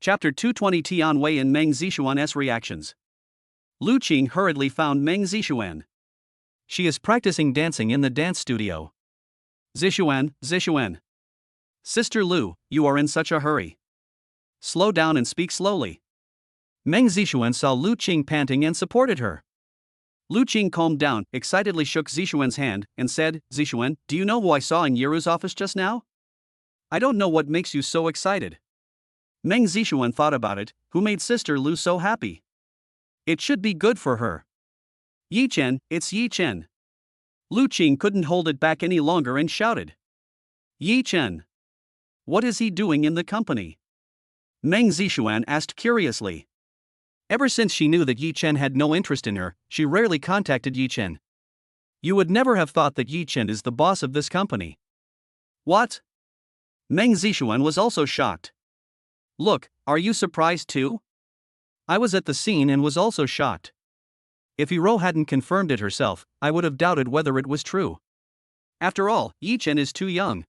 Chapter 220 Tian Wei and Meng Zixuan's reactions. Lu Qing hurriedly found Meng Zixuan. She is practicing dancing in the dance studio. Zixuan. Sister Lu, you are in such a hurry. Slow down and speak slowly. Meng Zixuan saw Lu Qing panting and supported her. Lu Qing calmed down, excitedly shook Zixuan's hand, and said, Zixuan, do you know who I saw in Yiru's office just now? I don't know what makes you so excited. Meng Zixuan thought about it, who made Sister Lu so happy. It should be good for her. Yi Chen, it's Yi Chen. Lu Qing couldn't hold it back any longer and shouted. Yi Chen. What is he doing in the company? Meng Zixuan asked curiously. Ever since she knew that Yi Chen had no interest in her, she rarely contacted Yi Chen. You would never have thought that Yi Chen is the boss of this company. What? Meng Zixuan was also shocked. Look, are you surprised too? I was at the scene and was also shocked. If Yi Rou hadn't confirmed it herself, I would have doubted whether it was true. After all, Yi Chen is too young.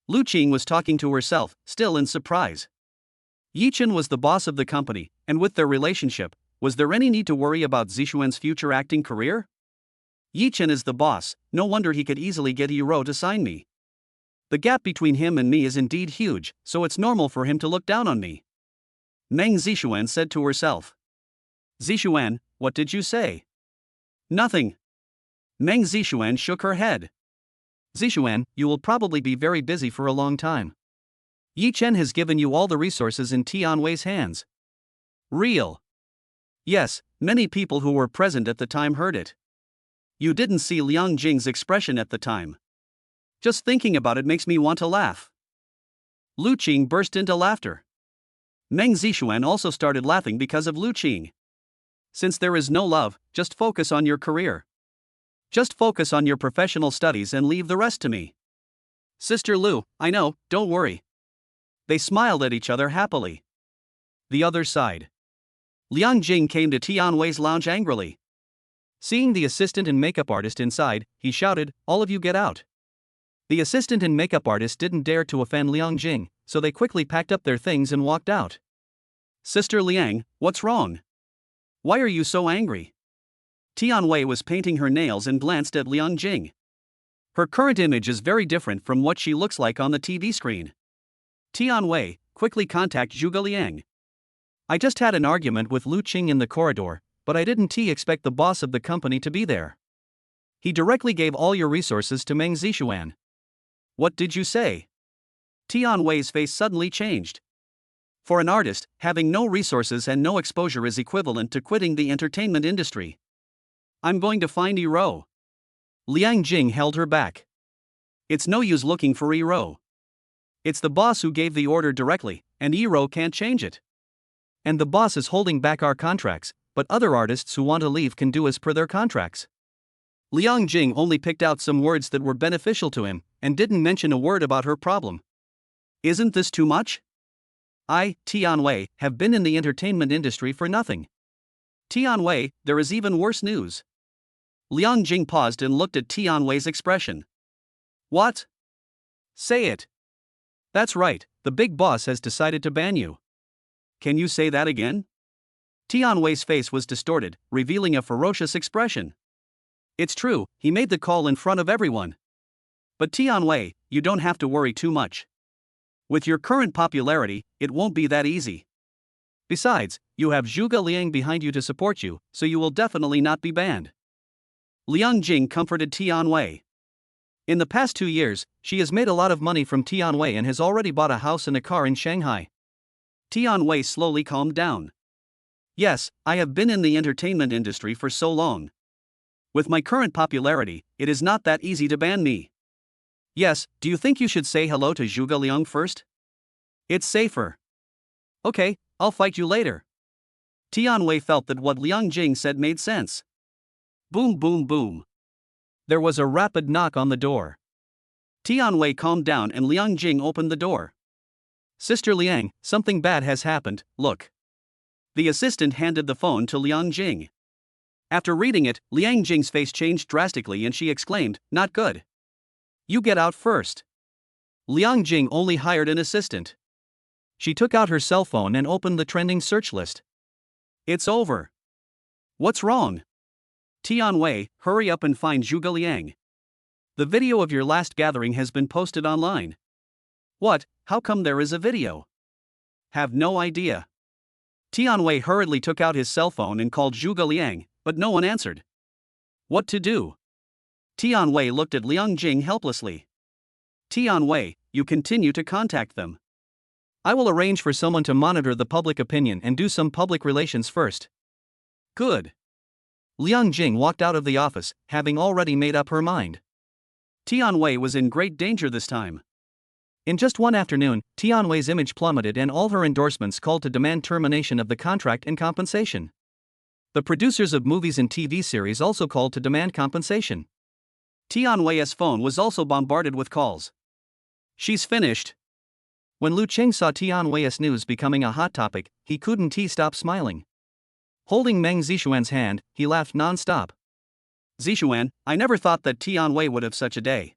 Lu Qing was talking to herself, still in surprise. Yi Chen was the boss of the company, and with their relationship, was there any need to worry about Zixuan's future acting career? Yi Chen is the boss, no wonder he could easily get Yi Rou to sign me. The gap between him and me is indeed huge, so it's normal for him to look down on me. Meng Zixuan said to herself. Zixuan, what did you say? Nothing. Meng Zixuan shook her head. Zixuan, you will probably be very busy for a long time. Yi Chen has given you all the resources in Tian Wei's hands. Real. Yes, many people who were present at the time heard it. You didn't see Liang Jing's expression at the time. Just thinking about it makes me want to laugh. Lu Qing burst into laughter. Meng Zixuan also started laughing because of Lu Qing. Since there is no love, just focus on your career. Just focus on your professional studies and leave the rest to me. Sister Lu, I know, don't worry. They smiled at each other happily. The other side. Liang Jing came to Tianwei's lounge angrily. Seeing the assistant and makeup artist inside, he shouted, "All of you get out." The assistant and makeup artist didn't dare to offend Liang Jing, so they quickly packed up their things and walked out. Sister Liang, what's wrong? Why are you so angry? Tianwei was painting her nails and glanced at Liang Jing. Her current image is very different from what she looks like on the TV screen. Tianwei, quickly contact Zhuge Liang. I just had an argument with Lu Qing in the corridor, but I didn't expect the boss of the company to be there. He directly gave all your resources to Meng Zixuan. What did you say? Tianwei's face suddenly changed. For an artist, having no resources and no exposure is equivalent to quitting the entertainment industry. I'm going to find Ero. Liang Jing held her back. It's no use looking for Ero. It's the boss who gave the order directly, and Ero can't change it. And the boss is holding back our contracts, but other artists who want to leave can do as per their contracts. Liang Jing only picked out some words that were beneficial to him, and didn't mention a word about her problem. Isn't this too much? I, Tianwei, have been in the entertainment industry for nothing. Tianwei, there is even worse news. Liang Jing paused and looked at Tianwei's expression. What? Say it. That's right, the big boss has decided to ban you. Can you say that again? Tianwei's face was distorted, revealing a ferocious expression. It's true, he made the call in front of everyone. But Tianwei, you don't have to worry too much. With your current popularity, it won't be that easy. Besides, you have Zhuge Liang behind you to support you, so you will definitely not be banned. Liang Jing comforted Tianwei. In the past 2 years, she has made a lot of money from Tianwei and has already bought a house and a car in Shanghai. Tianwei slowly calmed down. Yes, I have been in the entertainment industry for so long. With my current popularity, it is not that easy to ban me. Yes, do you think you should say hello to Zhuge Liang first? It's safer. Okay, I'll fight you later. Tianwei felt that what Liang Jing said made sense. Boom boom boom. There was a rapid knock on the door. Tianwei calmed down and Liang Jing opened the door. Sister Liang, something bad has happened, look. The assistant handed the phone to Liang Jing. After reading it, Liang Jing's face changed drastically and she exclaimed, "Not good. You get out first." Liang Jing only hired an assistant. She took out her cell phone and opened the trending search list. It's over. What's wrong? Tianwei, hurry up and find Zhuge Liang. The video of your last gathering has been posted online. What? How come there is a video? Have no idea. Tianwei hurriedly took out his cell phone and called Zhuge Liang, but no one answered. What to do? Tianwei looked at Liang Jing helplessly. Tianwei, you continue to contact them. I will arrange for someone to monitor the public opinion and do some public relations first. Good. Liang Jing walked out of the office, having already made up her mind. Tianwei was in great danger this time. In just one afternoon, Tianwei's image plummeted and all her endorsements called to demand termination of the contract and compensation. The producers of movies and TV series also called to demand compensation. Tianwei's phone was also bombarded with calls. She's finished. When Lu Qing saw Tianwei's news becoming a hot topic, he couldn't stop smiling. Holding Meng Zixuan's hand, he laughed non-stop. Zixuan, I never thought that Tianwei would have such a day.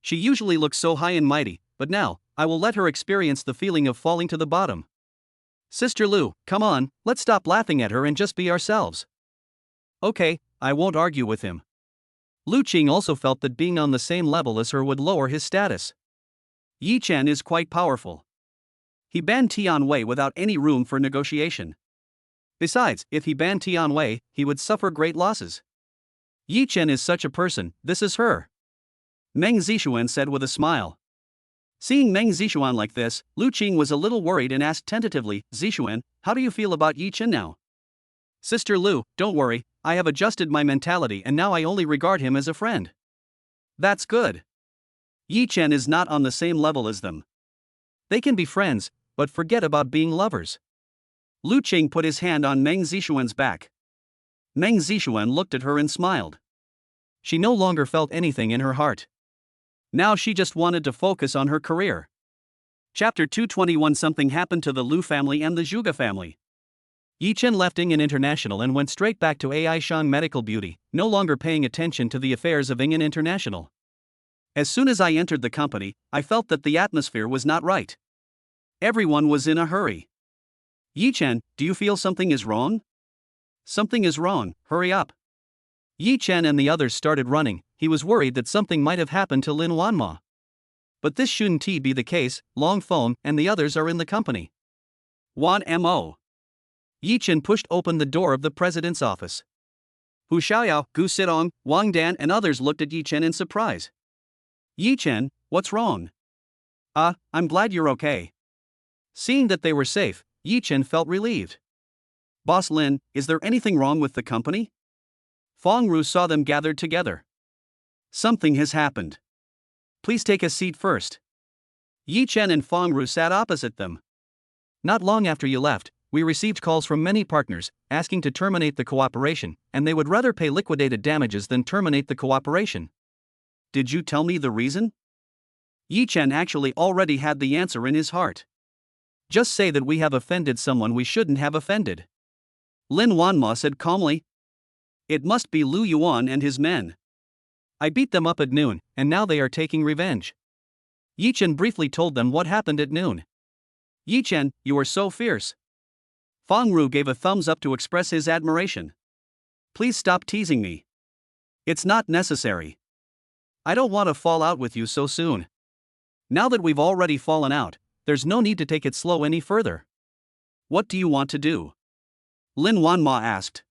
She usually looks so high and mighty, but now, I will let her experience the feeling of falling to the bottom. Sister Lu, come on, let's stop laughing at her and just be ourselves. Okay, I won't argue with him. Lu Qing also felt that being on the same level as her would lower his status. Yi Chen is quite powerful. He banned Tianwei without any room for negotiation. Besides, if he banned Tianwei, he would suffer great losses. Yi Chen is such a person, this is her. Meng Zixuan said with a smile. Seeing Meng Zixuan like this, Lu Qing was a little worried and asked tentatively, Zixuan, how do you feel about Yi Chen now? Sister Lu, don't worry, I have adjusted my mentality and now I only regard him as a friend. That's good. Yi Chen is not on the same level as them. They can be friends, but forget about being lovers. Lu Qing put his hand on Meng Zixuan's back. Meng Zixuan looked at her and smiled. She no longer felt anything in her heart. Now she just wanted to focus on her career. Chapter 221. Something happened to the Lu family and the Zhuge family. Yi Chen left Ying International and went straight back to Aishan Medical Beauty, no longer paying attention to the affairs of Ying International. As soon as I entered the company, I felt that the atmosphere was not right. Everyone was in a hurry. Yi Chen, do you feel something is wrong? Something is wrong, hurry up. Yi Chen and the others started running. He was worried that something might have happened to Lin Wanma. But this shouldn't be the case. Long Feng and the others are in the company. Wan Mo. Yi Chen pushed open the door of the president's office. Hu Xiaoyao, Gu Sidong, Wang Dan and others looked at Yi Chen in surprise. Yi Chen, what's wrong? I'm glad you're okay. Seeing that they were safe, Yi Chen felt relieved. Boss Lin, is there anything wrong with the company? Feng Ru saw them gathered together. Something has happened. Please take a seat first. Yi Chen and Feng Ru sat opposite them. Not long after you left, we received calls from many partners, asking to terminate the cooperation, and they would rather pay liquidated damages than terminate the cooperation. Did you tell me the reason? Yi Chen actually already had the answer in his heart. Just say that we have offended someone we shouldn't have offended. Lin Wanma said calmly. It must be Lu Yuan and his men. I beat them up at noon, and now they are taking revenge. Yi Chen briefly told them what happened at noon. Yi Chen, you are so fierce. Feng Ru gave a thumbs up to express his admiration. Please stop teasing me. It's not necessary. I don't want to fall out with you so soon. Now that we've already fallen out, there's no need to take it slow any further. What do you want to do? Lin Wanma asked.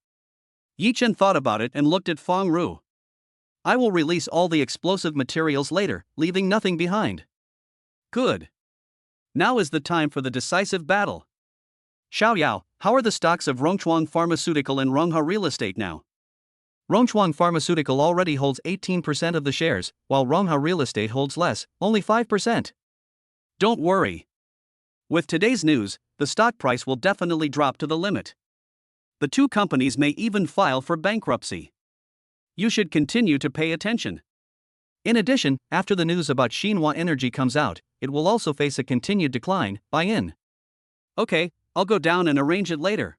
Yi Chen thought about it and looked at Feng Ru. I will release all the explosive materials later, leaving nothing behind. Good. Now is the time for the decisive battle. Xiaoyao, how are the stocks of Rongchuang Pharmaceutical and Rongha Real Estate now? Rongchuang Pharmaceutical already holds 18% of the shares, while Rongha Real Estate holds less, only 5%. Don't worry. With today's news, the stock price will definitely drop to the limit. The two companies may even file for bankruptcy. You should continue to pay attention. In addition, after the news about Xinhua Energy comes out, it will also face a continued decline. Buy in. Okay, I'll go down and arrange it later.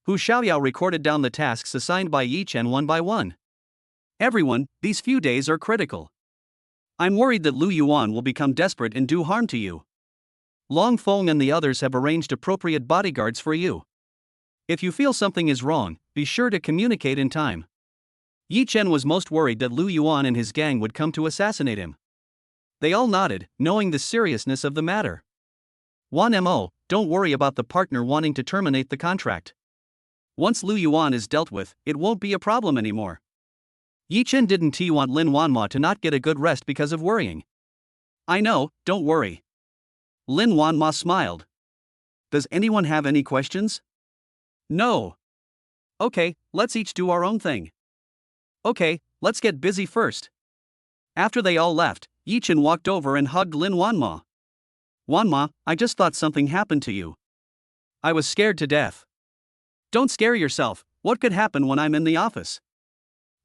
Hu Xiaoyao recorded down the tasks assigned by Yi Chen one by one. Everyone, these few days are critical. I'm worried that Lu Yuan will become desperate and do harm to you. Long Feng and the others have arranged appropriate bodyguards for you. If you feel something is wrong, be sure to communicate in time. Yi Chen was most worried that Lu Yuan and his gang would come to assassinate him. They all nodded, knowing the seriousness of the matter. Wan Mo, don't worry about the partner wanting to terminate the contract. Once Lu Yuan is dealt with, it won't be a problem anymore. Yi Chen didn't want Lin Wanma to not get a good rest because of worrying. I know, don't worry. Lin Wanma smiled. Does anyone have any questions? No. Okay, let's each do our own thing. Okay, let's get busy first. After they all left, Yi Chen walked over and hugged Lin Wanma. Wanma, I just thought something happened to you. I was scared to death. Don't scare yourself, what could happen when I'm in the office?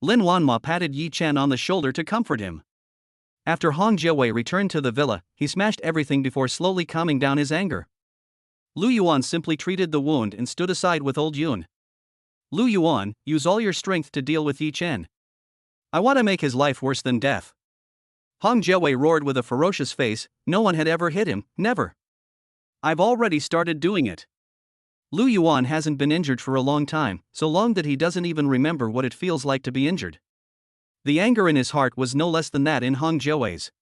Lin Wanma patted Yi Chen on the shoulder to comfort him. After Hong Jiawei returned to the villa, he smashed everything before slowly calming down his anger. Lu Yuan simply treated the wound and stood aside with old Yun. Lu Yuan, use all your strength to deal with Yi Chen. I want to make his life worse than death. Hong Jiawei roared with a ferocious face. No one had ever hit him, never. I've already started doing it. Lu Yuan hasn't been injured for a long time, so long that he doesn't even remember what it feels like to be injured. The anger in his heart was no less than that in Hong Jiawei's.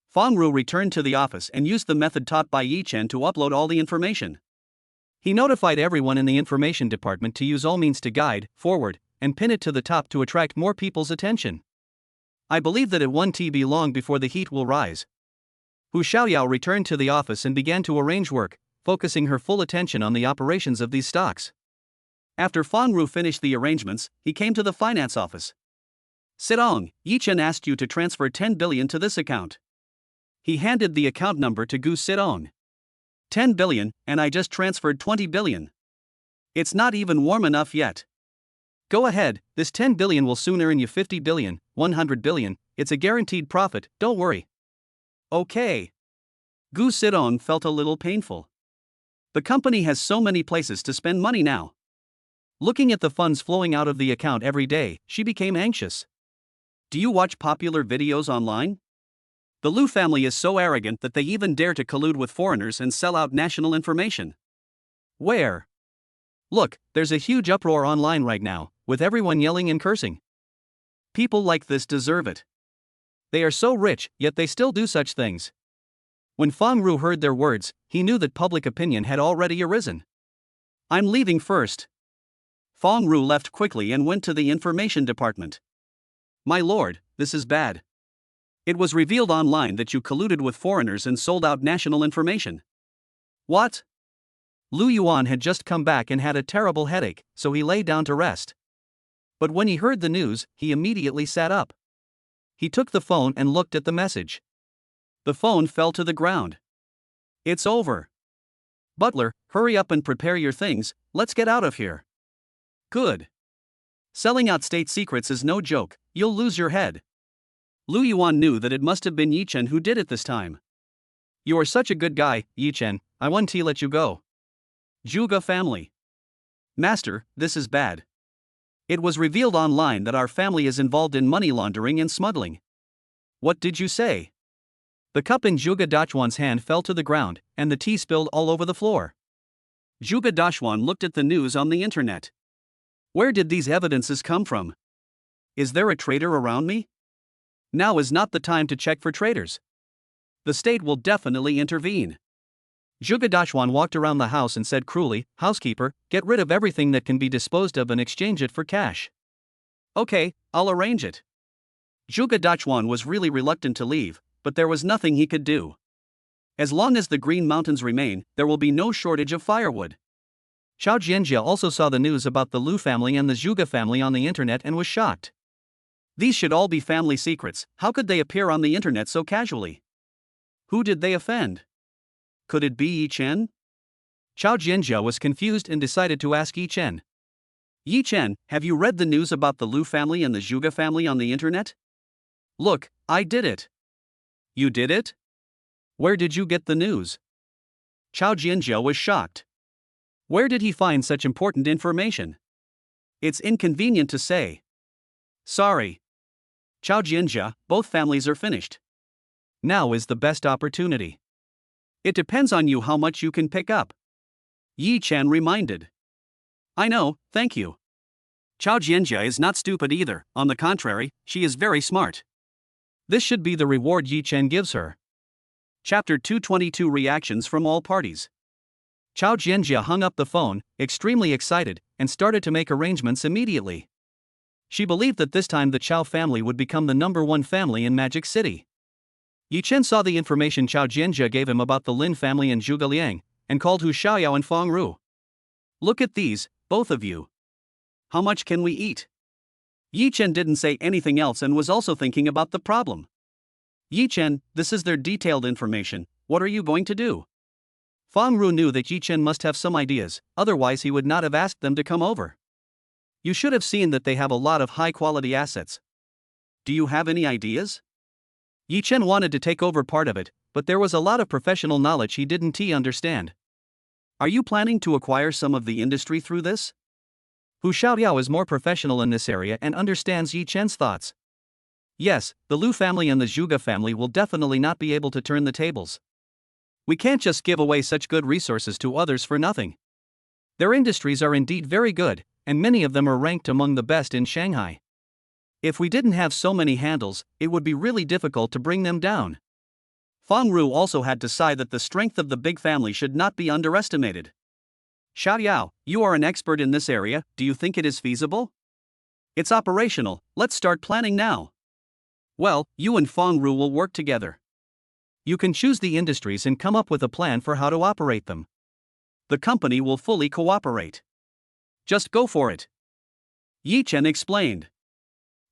Feng Ru returned to the office and used the method taught by Yi Chen to upload all the information. He notified everyone in the information department to use all means to guide, forward, and pin it to the top to attract more people's attention. I believe that it won't be long before the heat will rise. Hu Xiaoyao returned to the office and began to arrange work, focusing her full attention on the operations of these stocks. After Feng Ru finished the arrangements, he came to the finance office. Sidong, Yi Chen asked you to transfer 10 billion to this account. He handed the account number to Gu Sidong. 10 billion, and I just transferred 20 billion. It's not even warm enough yet. Go ahead, this 10 billion will soon earn you 50 billion, 100 billion, it's a guaranteed profit, don't worry. Okay. Gu Sidong felt a little painful. The company has so many places to spend money now. Looking at the funds flowing out of the account every day, she became anxious. Do you watch popular videos online? The Liu family is so arrogant that they even dare to collude with foreigners and sell out national information. Where? Look, there's a huge uproar online right now, with everyone yelling and cursing. People like this deserve it. They are so rich, yet they still do such things. When Fang Ru heard their words, he knew that public opinion had already arisen. I'm leaving first. Fang Ru left quickly and went to the information department. My lord, this is bad. It was revealed online that you colluded with foreigners and sold out national information. What? Lu Yuan had just come back and had a terrible headache, so he lay down to rest. But when he heard the news, he immediately sat up. He took the phone and looked at the message. The phone fell to the ground. It's over. Butler, hurry up and prepare your things, let's get out of here. Good. Selling out state secrets is no joke, you'll lose your head. Lu Yuan knew that it must have been Yi Chen who did it this time. You are such a good guy, Yi Chen, I won't let you go. Zhuge family. Master, this is bad. It was revealed online that our family is involved in money laundering and smuggling. What did you say? The cup in Zhuge Dachuan's hand fell to the ground, and the tea spilled all over the floor. Zhuge Dachuan looked at the news on the internet. Where did these evidences come from? Is there a traitor around me? Now is not the time to check for traitors. The state will definitely intervene. Zhuge Dachuan walked around the house and said cruelly, housekeeper, get rid of everything that can be disposed of and exchange it for cash. Okay, I'll arrange it. Zhuge Dachuan was really reluctant to leave, but there was nothing he could do. As long as the Green Mountains remain, there will be no shortage of firewood. Xiao Jianjia also saw the news about the Liu family and the Zhuge family on the internet and was shocked. These should all be family secrets, how could they appear on the internet so casually? Who did they offend? Could it be Yi Chen? Xiao Jianjia was confused and decided to ask Yi Chen. Yi Chen, have you read the news about the Liu family and the Zhuge family on the internet? Look, I did it. You did it? Where did you get the news? Xiao Jianjia was shocked. Where did he find such important information? It's inconvenient to say. Sorry. Xiao Jianjia, both families are finished. Now is the best opportunity. It depends on you how much you can pick up. Yi Chen reminded. I know, thank you. Xiao Jianjia is not stupid either, on the contrary, she is very smart. This should be the reward Yi Chen gives her. Chapter 222 Reactions from all parties. Xiao Jianjia hung up the phone, extremely excited, and started to make arrangements immediately. She believed that this time the Qiao family would become the #1 family in Magic City. Yi Chen saw the information Xiao Jianjia gave him about the Lin family and Zhuge Liang, and called Hu Xiaoyao and Fang Ru. Look at these, both of you. How much can we eat? Yi Chen didn't say anything else and was also thinking about the problem. Yi Chen, this is their detailed information, what are you going to do? Fang Ru knew that Yi Chen must have some ideas, otherwise he would not have asked them to come over. You should have seen that they have a lot of high-quality assets. Do you have any ideas? Yi Chen wanted to take over part of it, but there was a lot of professional knowledge he didn't understand. Are you planning to acquire some of the industry through this? Hu Xiaoyao is more professional in this area and understands Yi Chen's thoughts. Yes, the Liu family and the Zhuge family will definitely not be able to turn the tables. We can't just give away such good resources to others for nothing. Their industries are indeed very good, and many of them are ranked among the best in Shanghai. If we didn't have so many handles, it would be really difficult to bring them down. Fang Ru also had to sigh that the strength of the big family should not be underestimated. Xiaoyao, you are an expert in this area, do you think it is feasible? It's operational, let's start planning now. Well, you and Fang Ru will work together. You can choose the industries and come up with a plan for how to operate them. The company will fully cooperate. Just go for it. Yi Chen explained.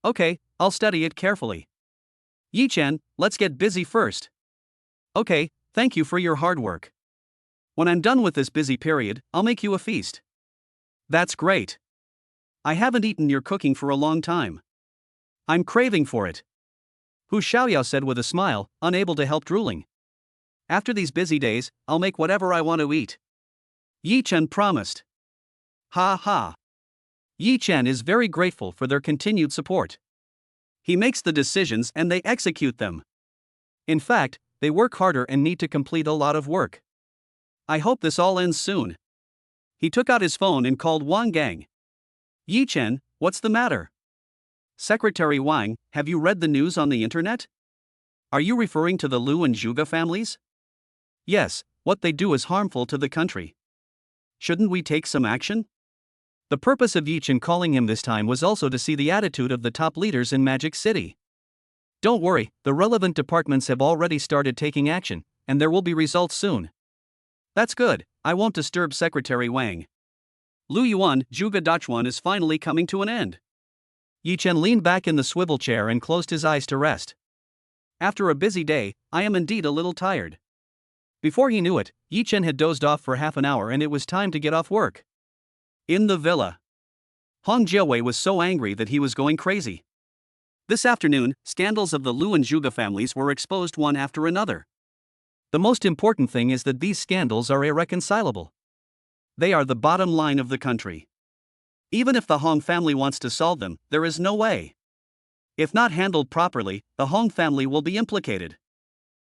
Okay, I'll study it carefully. Yi Chen, let's get busy first. Okay, thank you for your hard work. When I'm done with this busy period, I'll make you a feast. That's great. I haven't eaten your cooking for a long time. I'm craving for it. Hu Xiaoyao said with a smile, unable to help drooling. After these busy days, I'll make whatever I want to eat. Yi Chen promised. Ha ha. Yi Chen is very grateful for their continued support. He makes the decisions and they execute them. In fact, they work harder and need to complete a lot of work. I hope this all ends soon. He took out his phone and called Wang Gang. Yi Chen, what's the matter? Secretary Wang, have you read the news on the internet? Are you referring to the Lu and Zhuge families? Yes, what they do is harmful to the country. Shouldn't we take some action? The purpose of Yi Chen calling him this time was also to see the attitude of the top leaders in Magic City. Don't worry, the relevant departments have already started taking action, and there will be results soon. That's good, I won't disturb Secretary Wang. Lu Yuan, Zhuge Dachuan is finally coming to an end. Yi Chen leaned back in the swivel chair and closed his eyes to rest. After a busy day, I am indeed a little tired. Before he knew it, Yi Chen had dozed off for half an hour and it was time to get off work. In the villa, Hong Jiawei was so angry that he was going crazy. This afternoon, scandals of the Lu and Zhuge families were exposed one after another. The most important thing is that these scandals are irreconcilable. They are the bottom line of the country. Even if the Hong family wants to solve them, there is no way. If not handled properly, the Hong family will be implicated.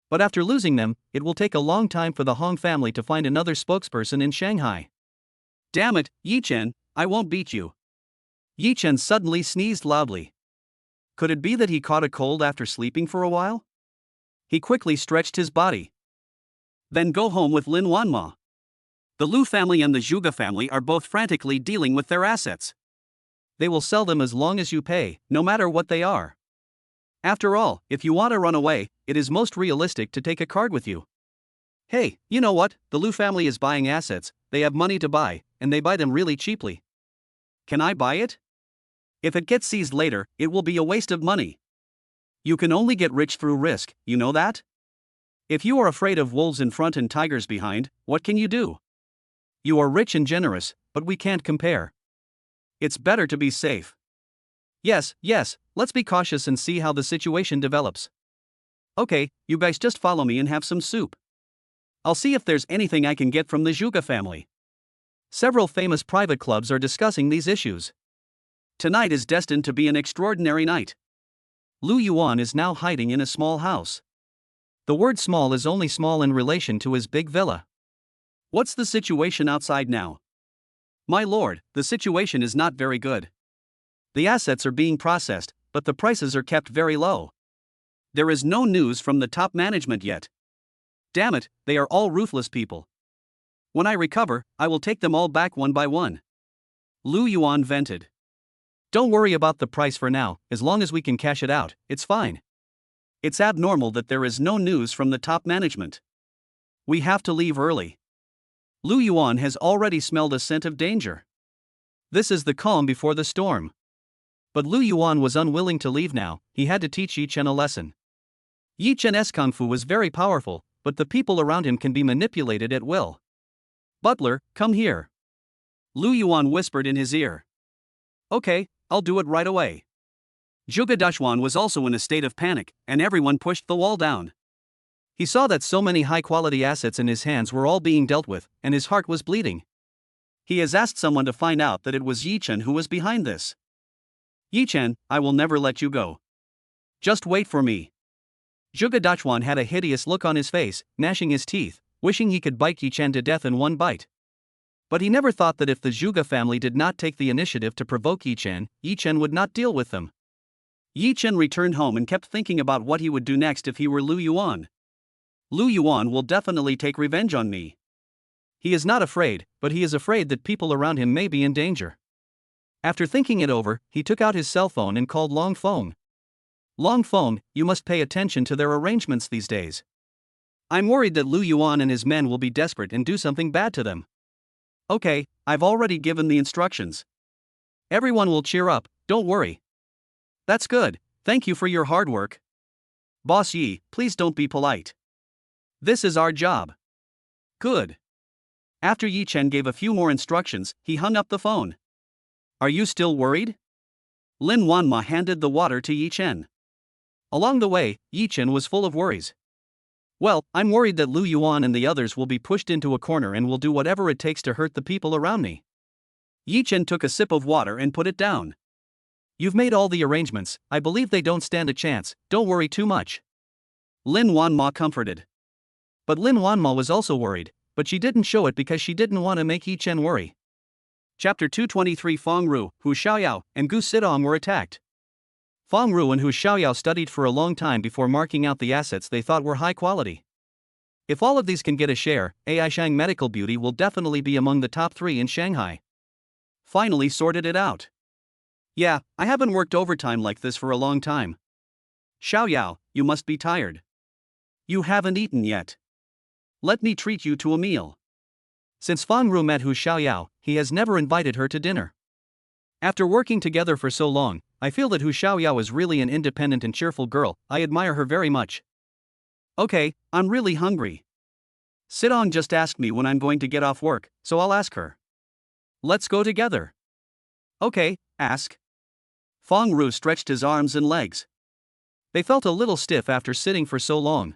But after losing them, it will take a long time for the Hong family to find another spokesperson in Shanghai. Damn it, Yi Chen, I won't beat you. Yi Chen suddenly sneezed loudly. Could it be that he caught a cold after sleeping for a while? He quickly stretched his body. Then go home with Lin Wanma. The Lu family and the Zhuge family are both frantically dealing with their assets. They will sell them as long as you pay, no matter what they are. After all, if you want to run away, it is most realistic to take a card with you. Hey, you know what? The Lu family is buying assets, they have money to buy, and they buy them really cheaply. Can I buy it? If it gets seized later, it will be a waste of money. You can only get rich through risk, you know that? If you are afraid of wolves in front and tigers behind, what can you do? You are rich and generous, but we can't compare. It's better to be safe. Yes, let's be cautious and see how the situation develops. Okay, you guys just follow me and have some soup. I'll see if there's anything I can get from the Zhuge family. Several famous private clubs are discussing these issues. Tonight is destined to be an extraordinary night. Lu Yuan is now hiding in a small house. The word small is only small in relation to his big villa. What's the situation outside now? My lord, the situation is not very good. The assets are being processed, but the prices are kept very low. There is no news from the top management yet. Damn it, they are all ruthless people. When I recover, I will take them all back one by one. Lu Yuan vented. Don't worry about the price for now, as long as we can cash it out, it's fine. It's abnormal that there is no news from the top management. We have to leave early. Lu Yuan has already smelled a scent of danger. This is the calm before the storm. But Lu Yuan was unwilling to leave now, he had to teach Yi Chen a lesson. Yi Chen's kung fu was very powerful, but the people around him can be manipulated at will. Butler, come here. Lu Yuan whispered in his ear. Okay, I'll do it right away. Zhuge Dachuan was also in a state of panic, and everyone pushed the wall down. He saw that so many high-quality assets in his hands were all being dealt with, and his heart was bleeding. He has asked someone to find out that it was Yi Chen who was behind this. Yi Chen, I will never let you go. Just wait for me. Zhuge Dachuan had a hideous look on his face, gnashing his teeth, wishing he could bite Yi Chen to death in one bite. But he never thought that if the Zhuge family did not take the initiative to provoke Yi Chen would not deal with them. Yi Chen returned home and kept thinking about what he would do next if he were Lu Yuan. Lu Yuan will definitely take revenge on me. He is not afraid, but he is afraid that people around him may be in danger. After thinking it over, he took out his cell phone and called Long Feng. Long Feng, you must pay attention to their arrangements these days. I'm worried that Lu Yuan and his men will be desperate and do something bad to them. Okay, I've already given the instructions. Everyone will cheer up, don't worry. That's good, thank you for your hard work. Boss Yi, please don't be polite. This is our job. Good. After Yi Chen gave a few more instructions, he hung up the phone. Are you still worried? Lin Wanma handed the water to Yi Chen. Along the way, Yi Chen was full of worries. Well, I'm worried that Lu Yuan and the others will be pushed into a corner and will do whatever it takes to hurt the people around me. Yi Chen took a sip of water and put it down. You've made all the arrangements, I believe they don't stand a chance, don't worry too much. Lin Wanma comforted. But Lin Wanma was also worried, but she didn't show it because she didn't want to make Yi Chen worry. Chapter 223 Feng Ru, Hu Xiaoyao, and Gu Sidong were attacked. Feng Ru and Hu Xiaoyao studied for a long time before marking out the assets they thought were high quality. If all of these can get a share, Aishang Medical Beauty will definitely be among the top 3 in Shanghai. Finally sorted it out. Yeah, I haven't worked overtime like this for a long time. Xiaoyao, you must be tired. You haven't eaten yet. Let me treat you to a meal. Since Feng Ru met Hu Xiaoyao, he has never invited her to dinner. After working together for so long, I feel that Hu Xiaoyao is really an independent and cheerful girl, I admire her very much. Okay, I'm really hungry. Sidong just asked me when I'm going to get off work, so I'll ask her. Let's go together. Okay, ask. Feng Ru stretched his arms and legs. They felt a little stiff after sitting for so long.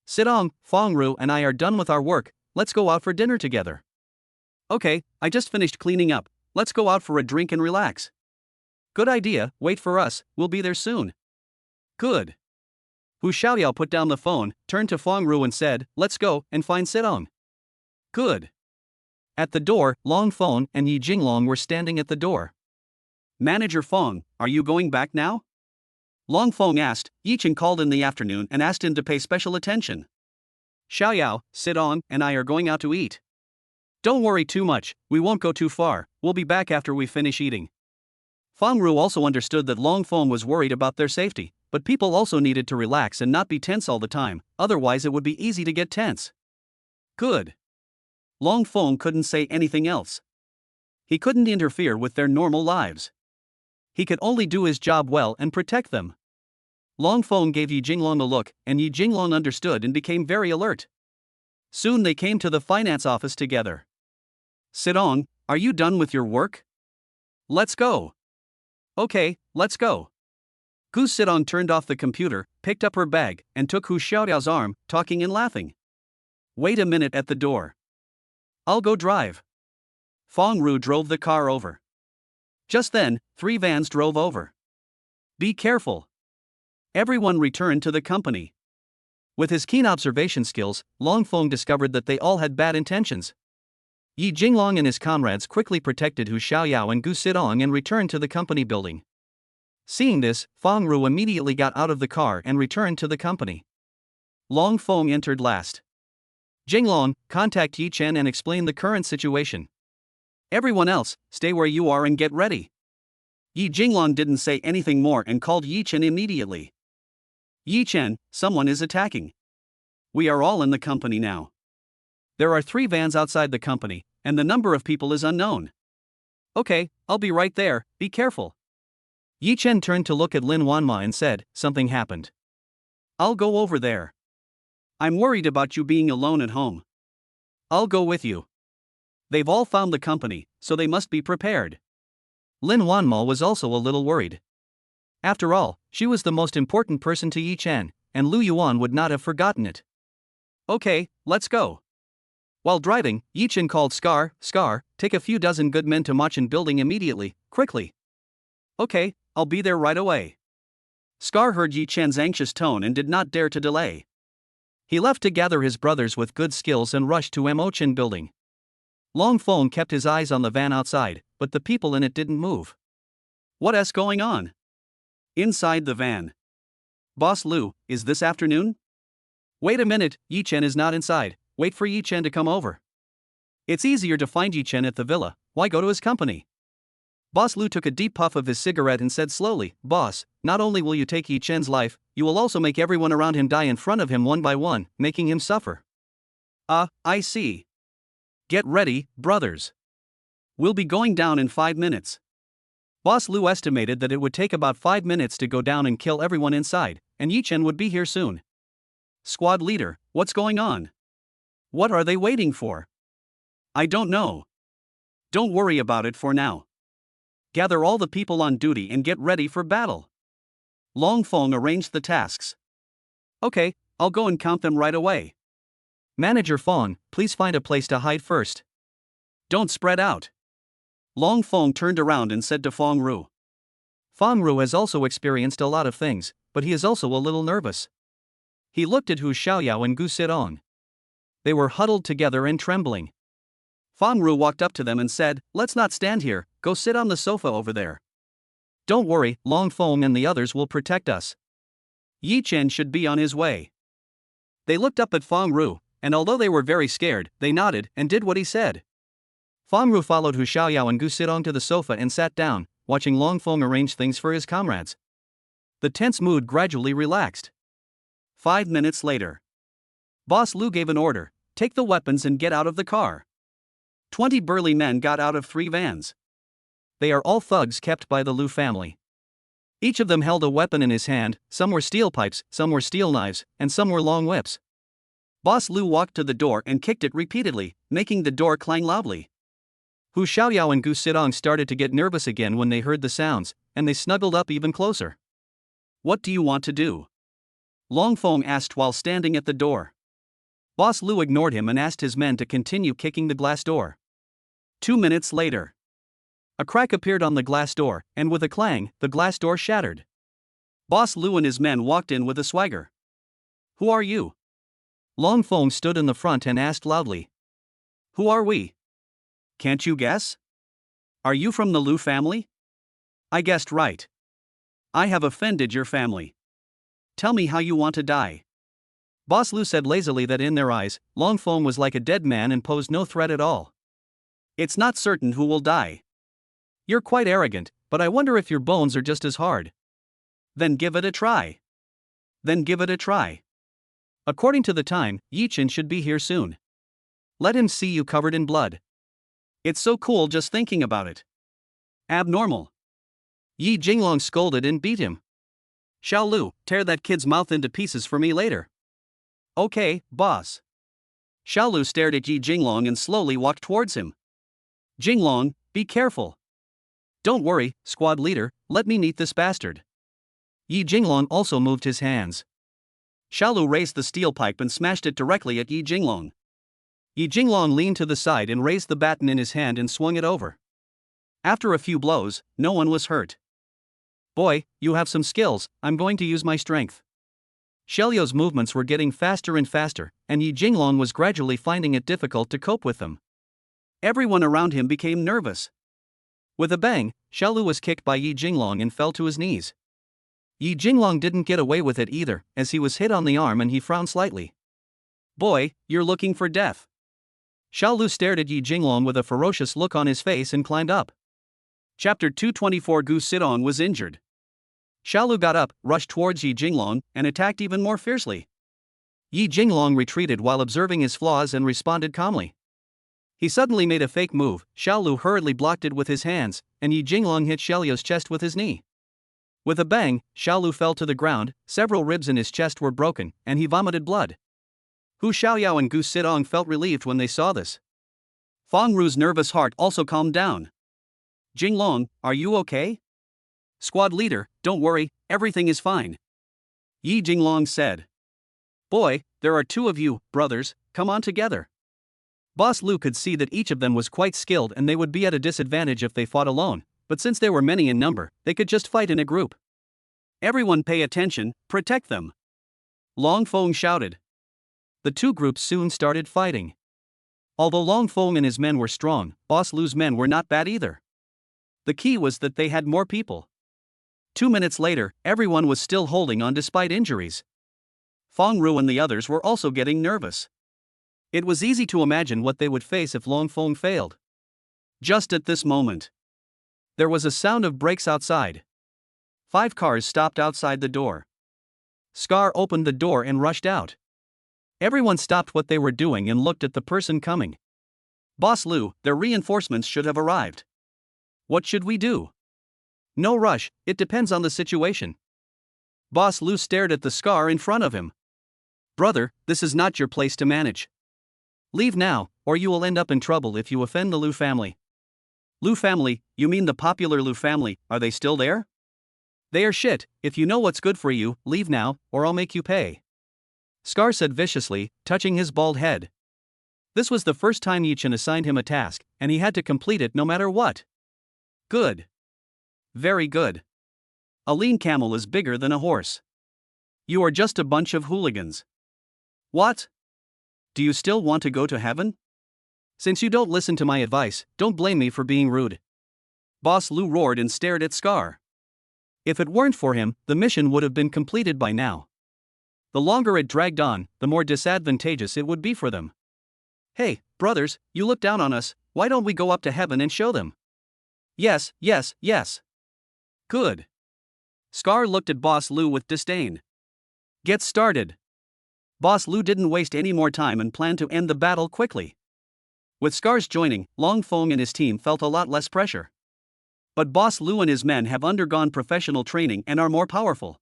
Sidong, Feng Ru and I are done with our work, let's go out for dinner together. Okay, I just finished cleaning up, let's go out for a drink and relax. Good idea, wait for us, we'll be there soon. Good. Hu Xiaoyao put down the phone, turned to Feng Ru and said, let's go and find Sidong. Good. At the door, Long Feng and Yi Jinglong were standing at the door. Manager Feng, are you going back now? Long Feng asked. Yi Chen called in the afternoon and asked him to pay special attention. Xiaoyao, Sidong, and I are going out to eat. Don't worry too much, we won't go too far, we'll be back after we finish eating. Feng Ru also understood that Long Feng was worried about their safety, but people also needed to relax and not be tense all the time, otherwise it would be easy to get tense. Good. Long Feng couldn't say anything else. He couldn't interfere with their normal lives. He could only do his job well and protect them. Long Feng gave Yi Jinglong a look, and Yi Jinglong understood and became very alert. Soon they came to the finance office together. Sidong, are you done with your work? Let's go. Okay, let's go. Gu Sidong turned off the computer, picked up her bag, and took Hu Xiaoyao's arm, talking and laughing. Wait a minute at the door. I'll go drive. Feng Ru drove the car over. Just then, 3 vans drove over. Be careful. Everyone returned to the company. With his keen observation skills, Long Feng discovered that they all had bad intentions. Yi Jinglong and his comrades quickly protected Hu Xiaoyao and Gu Sidong and returned to the company building. Seeing this, Feng Ru immediately got out of the car and returned to the company. Long Feng entered last. Jinglong, contact Yi Chen and explain the current situation. Everyone else, stay where you are and get ready. Yi Jinglong didn't say anything more and called Yi Chen immediately. Yi Chen, someone is attacking. We are all in the company now. There are 3 vans outside the company, and the number of people is unknown. Okay, I'll be right there, be careful. Yi Chen turned to look at Lin Wanma and said, something happened. I'll go over there. I'm worried about you being alone at home. I'll go with you. They've all found the company, so they must be prepared. Lin Wanma was also a little worried. After all, she was the most important person to Yi Chen, and Lu Yuan would not have forgotten it. Okay, let's go. While driving, Yi Chen called Scar, take a few dozen good men to Machin building immediately, quickly. Okay, I'll be there right away. Scar heard Yi Chen's anxious tone and did not dare to delay. He left to gather his brothers with good skills and rushed to Machin building. Long Feng kept his eyes on the van outside, but the people in it didn't move. What's going on? Inside the van. Boss Lu, is this afternoon? Wait a minute, Yi Chen is not inside, wait for Yi Chen to come over. It's easier to find Yi Chen at the villa, why go to his company? Boss Lu took a deep puff of his cigarette and said slowly, Boss, not only will you take Yi Chen's life, you will also make everyone around him die in front of him one by one, making him suffer. I see. Get ready, brothers. We'll be going down in 5 minutes. Boss Lu estimated that it would take about 5 minutes to go down and kill everyone inside, and Yi Chen would be here soon. Squad leader, what's going on? What are they waiting for? I don't know. Don't worry about it for now. Gather all the people on duty and get ready for battle. Long Feng arranged the tasks. Okay, I'll go and count them right away. Manager Feng, please find a place to hide first. Don't spread out. Long Feng turned around and said to Feng Ru. Feng Ru has also experienced a lot of things, but he is also a little nervous. He looked at Hu Xiaoyao and Gu Sidong. They were huddled together and trembling. Feng Ru walked up to them and said, "Let's not stand here, go sit on the sofa over there." Don't worry, Long Feng and the others will protect us. Yi Chen should be on his way. They looked up at Feng Ru, and although they were very scared, they nodded and did what he said. Feng Ru followed Hu Xiaoyao and Gu Sidong to the sofa and sat down, watching Long Feng arrange things for his comrades. The tense mood gradually relaxed. 5 minutes later. Boss Lu gave an order, "Take the weapons and get out of the car." 20 burly men got out of 3 vans. They are all thugs kept by the Lu family. Each of them held a weapon in his hand, some were steel pipes, some were steel knives, and some were long whips. Boss Lu walked to the door and kicked it repeatedly, making the door clang loudly. Hu Xiaoyao and Gu Sidong started to get nervous again when they heard the sounds, and they snuggled up even closer. "What do you want to do?" Long Feng asked while standing at the door. Boss Lu ignored him and asked his men to continue kicking the glass door. 2 minutes later. A crack appeared on the glass door, and with a clang, the glass door shattered. Boss Lu and his men walked in with a swagger. "Who are you?" Long Feng stood in the front and asked loudly. "Who are we? Can't you guess? Are you from the Lu family?" "I guessed right. I have offended your family. Tell me how you want to die." Boss Lu said lazily that in their eyes, Long Feng was like a dead man and posed no threat at all. "It's not certain who will die. You're quite arrogant, but I wonder if your bones are just as hard." Then give it a try. According to the time, Yi Chen should be here soon. Let him see you covered in blood. It's so cool just thinking about it. Abnormal. Yi Jinglong scolded and beat him. "Xiao Lu, tear that kid's mouth into pieces for me later." "Okay, boss." Xiao Lu stared at Yi Jinglong and slowly walked towards him. "Jinglong, be careful." "Don't worry, squad leader, let me meet this bastard." Yi Jinglong also moved his hands. Xiao Lu raised the steel pipe and smashed it directly at Yi Jinglong. Yi Jinglong leaned to the side and raised the baton in his hand and swung it over. After a few blows, no one was hurt. "Boy, you have some skills, I'm going to use my strength." Xiaoliu's movements were getting faster and faster, and Yi Jinglong was gradually finding it difficult to cope with them. Everyone around him became nervous. With a bang, Xiaolu was kicked by Yi Jinglong and fell to his knees. Yi Jinglong didn't get away with it either, as he was hit on the arm and he frowned slightly. "Boy, you're looking for death." Xiaolu stared at Yi Jinglong with a ferocious look on his face and climbed up. Chapter 224. Gu Sidong was injured. Xiaolu got up, rushed towards Yi Jinglong, and attacked even more fiercely. Yi Jinglong retreated while observing his flaws and responded calmly. He suddenly made a fake move, Xiaolu hurriedly blocked it with his hands, and Yi Jinglong hit Xiaolu's chest with his knee. With a bang, Xiaolu fell to the ground, several ribs in his chest were broken, and he vomited blood. Hu Xiaoyao and Gu Sidong felt relieved when they saw this. Feng Ru's nervous heart also calmed down. "Jinglong, are you okay?" "Squad leader, don't worry, everything is fine," Yi Jinglong said. "Boy, there are 2 of you, brothers, come on together." Boss Lu could see that each of them was quite skilled and they would be at a disadvantage if they fought alone, but since they were many in number, they could just fight in a group. "Everyone pay attention, protect them," Long Feng shouted. The 2 groups soon started fighting. Although Long Feng and his men were strong, Boss Lu's men were not bad either. The key was that they had more people. 2 minutes later, everyone was still holding on despite injuries. Feng Ru and the others were also getting nervous. It was easy to imagine what they would face if Long Feng failed. Just at this moment, there was a sound of brakes outside. 5 cars stopped outside the door. Scar opened the door and rushed out. Everyone stopped what they were doing and looked at the person coming. "Boss Lu, their reinforcements should have arrived. What should we do?" "No rush, it depends on the situation." Boss Lu stared at the Scar in front of him. "Brother, this is not your place to manage." Leave now, or you will end up in trouble if you offend the Liu family. Liu family, you mean the popular Liu family, are they still there? They are shit. If you know what's good for you, leave now, or I'll make you pay. Scar said viciously, touching his bald head. This was the first time Yi Chen assigned him a task, and he had to complete it no matter what. Good. Very good. A lean camel is bigger than a horse. You are just a bunch of hooligans. What? Do you still want to go to heaven? Since you don't listen to my advice, don't blame me for being rude. Boss Liu roared and stared at Scar. If it weren't for him, the mission would have been completed by now. The longer it dragged on, the more disadvantageous it would be for them. Hey, brothers, you look down on us, why don't we go up to heaven and show them? Yes, yes, yes. Good. Scar looked at Boss Liu with disdain. Get started. Boss Liu didn't waste any more time and planned to end the battle quickly. With Scar's joining, Long Feng and his team felt a lot less pressure. But Boss Liu and his men have undergone professional training and are more powerful.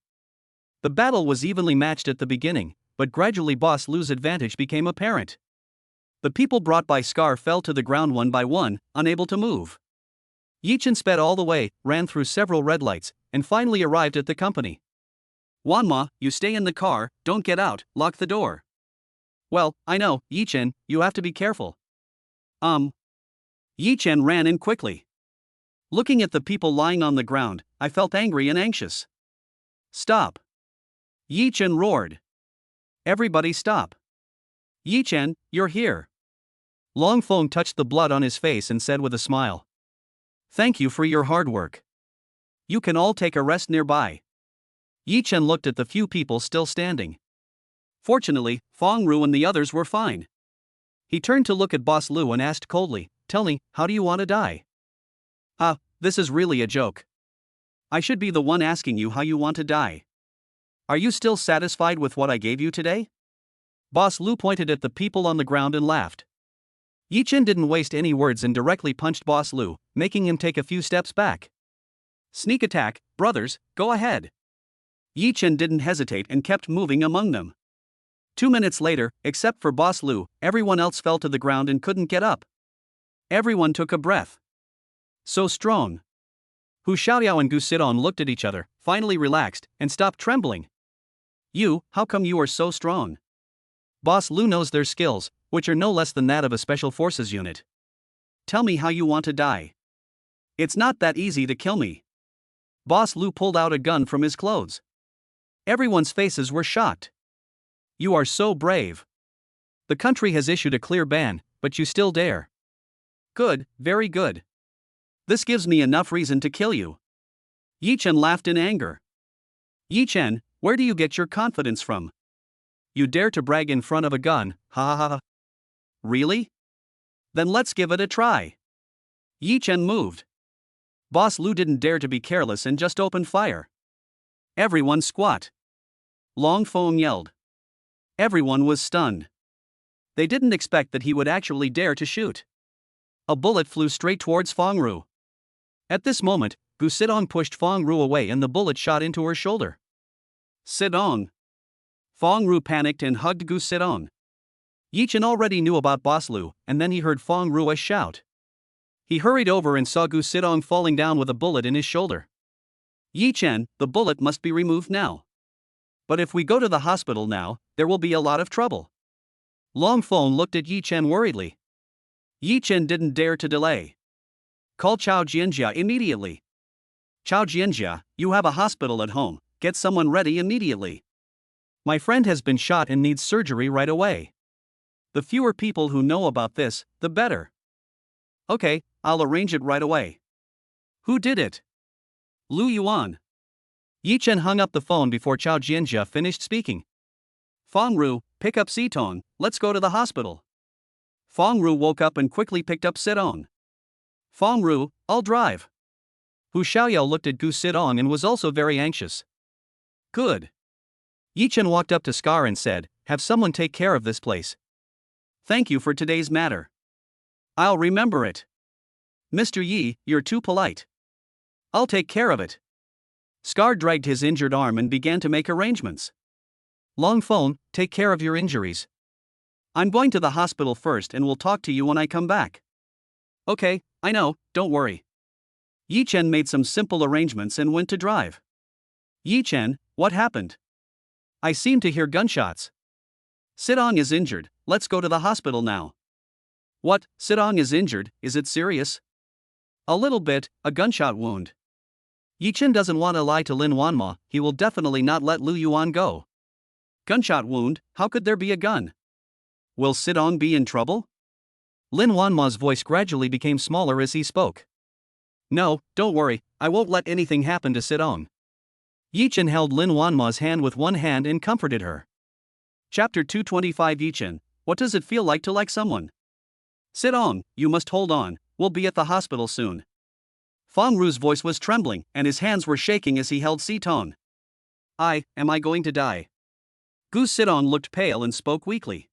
The battle was evenly matched at the beginning, but gradually Boss Liu's advantage became apparent. The people brought by Scar fell to the ground one by one, unable to move. Yi Chen sped all the way, ran through several red lights, and finally arrived at the company. Wanma, you stay in the car, don't get out, lock the door. Well, I know, Yi Chen, you have to be careful. Yi Chen ran in quickly. Looking at the people lying on the ground, I felt angry and anxious. Stop. Yi Chen roared. Everybody stop. Yi Chen, you're here. Long Feng touched the blood on his face and said with a smile. Thank you for your hard work. You can all take a rest nearby. Yi Chen looked at the few people still standing. Fortunately, Feng Ru and the others were fine. He turned to look at Boss Liu and asked coldly, Tell me, how do you want to die? This is really a joke. I should be the one asking you how you want to die. Are you still satisfied with what I gave you today? Boss Liu pointed at the people on the ground and laughed. Yi Chen didn't waste any words and directly punched Boss Liu, making him take a few steps back. Sneak attack, brothers, go ahead. Yi Chen didn't hesitate and kept moving among them. 2 minutes later, except for Boss Liu, everyone else fell to the ground and couldn't get up. Everyone took a breath. So strong. Hu Xiaoyao and Gu Sidong looked at each other, finally relaxed, and stopped trembling. You, how come you are so strong? Boss Liu knows their skills, which are no less than that of a special forces unit. Tell me how you want to die. It's not that easy to kill me. Boss Liu pulled out a gun from his clothes. Everyone's faces were shocked. You are so brave. The country has issued a clear ban, but you still dare. Good, very good. This gives me enough reason to kill you. Yi Chen laughed in anger. Yi Chen, where do you get your confidence from? You dare to brag in front of a gun, ha ha ha. Really? Then let's give it a try. Yi Chen moved. Boss Liu didn't dare to be careless and just opened fire. Everyone squat. Long Feng yelled. Everyone was stunned. They didn't expect that he would actually dare to shoot. A bullet flew straight towards Feng Ru. At this moment, Gu Sidong pushed Feng Ru away and the bullet shot into her shoulder. Sidong. Feng Ru panicked and hugged Gu Sidong. Yi Chen already knew about Boss Liu, and then he heard Feng Ru shout. He hurried over and saw Gu Sidong falling down with a bullet in his shoulder. Yi Chen, the bullet must be removed now. But if we go to the hospital now, there will be a lot of trouble. Long Feng looked at Yi Chen worriedly. Yi Chen didn't dare to delay. Call Chao Jianjia immediately. Chao Jianjia, you have a hospital at home, get someone ready immediately. My friend has been shot and needs surgery right away. The fewer people who know about this, the better. Okay, I'll arrange it right away. Who did it? Lu Yuan. Yi Chen hung up the phone before Chao Jianjia finished speaking. Feng Ru, pick up Sitong, let's go to the hospital. Feng Ru woke up and quickly picked up Sidong. Feng Ru, I'll drive. Hu Xiaoyao looked at Gu Sidong and was also very anxious. Good. Yi Chen walked up to Scar and said, have someone take care of this place. Thank you for today's matter. I'll remember it. Mr. Yi, you're too polite. I'll take care of it. Scar dragged his injured arm and began to make arrangements. Long Feng, take care of your injuries. I'm going to the hospital first and will talk to you when I come back. Okay, I know, don't worry. Yi Chen made some simple arrangements and went to drive. Yi Chen, what happened? I seem to hear gunshots. Sidong is injured, let's go to the hospital now. What, Sidong is injured, is it serious? A little bit, a gunshot wound. Yi Chen doesn't want to lie to Lin Wanma, he will definitely not let Lu Yuan go. Gunshot wound, how could there be a gun? Will Sidong be in trouble? Lin Wanma's voice gradually became smaller as he spoke. No, don't worry, I won't let anything happen to Sidong. Yi Chen held Lin Wanma's hand with one hand and comforted her. Chapter 225 Yi Chen, what does it feel like to like someone? Sidong, you must hold on, we'll be at the hospital soon. Fong Ru's voice was trembling and his hands were shaking as he held Sitong. Am I going to die? Gu Sidong looked pale and spoke weakly.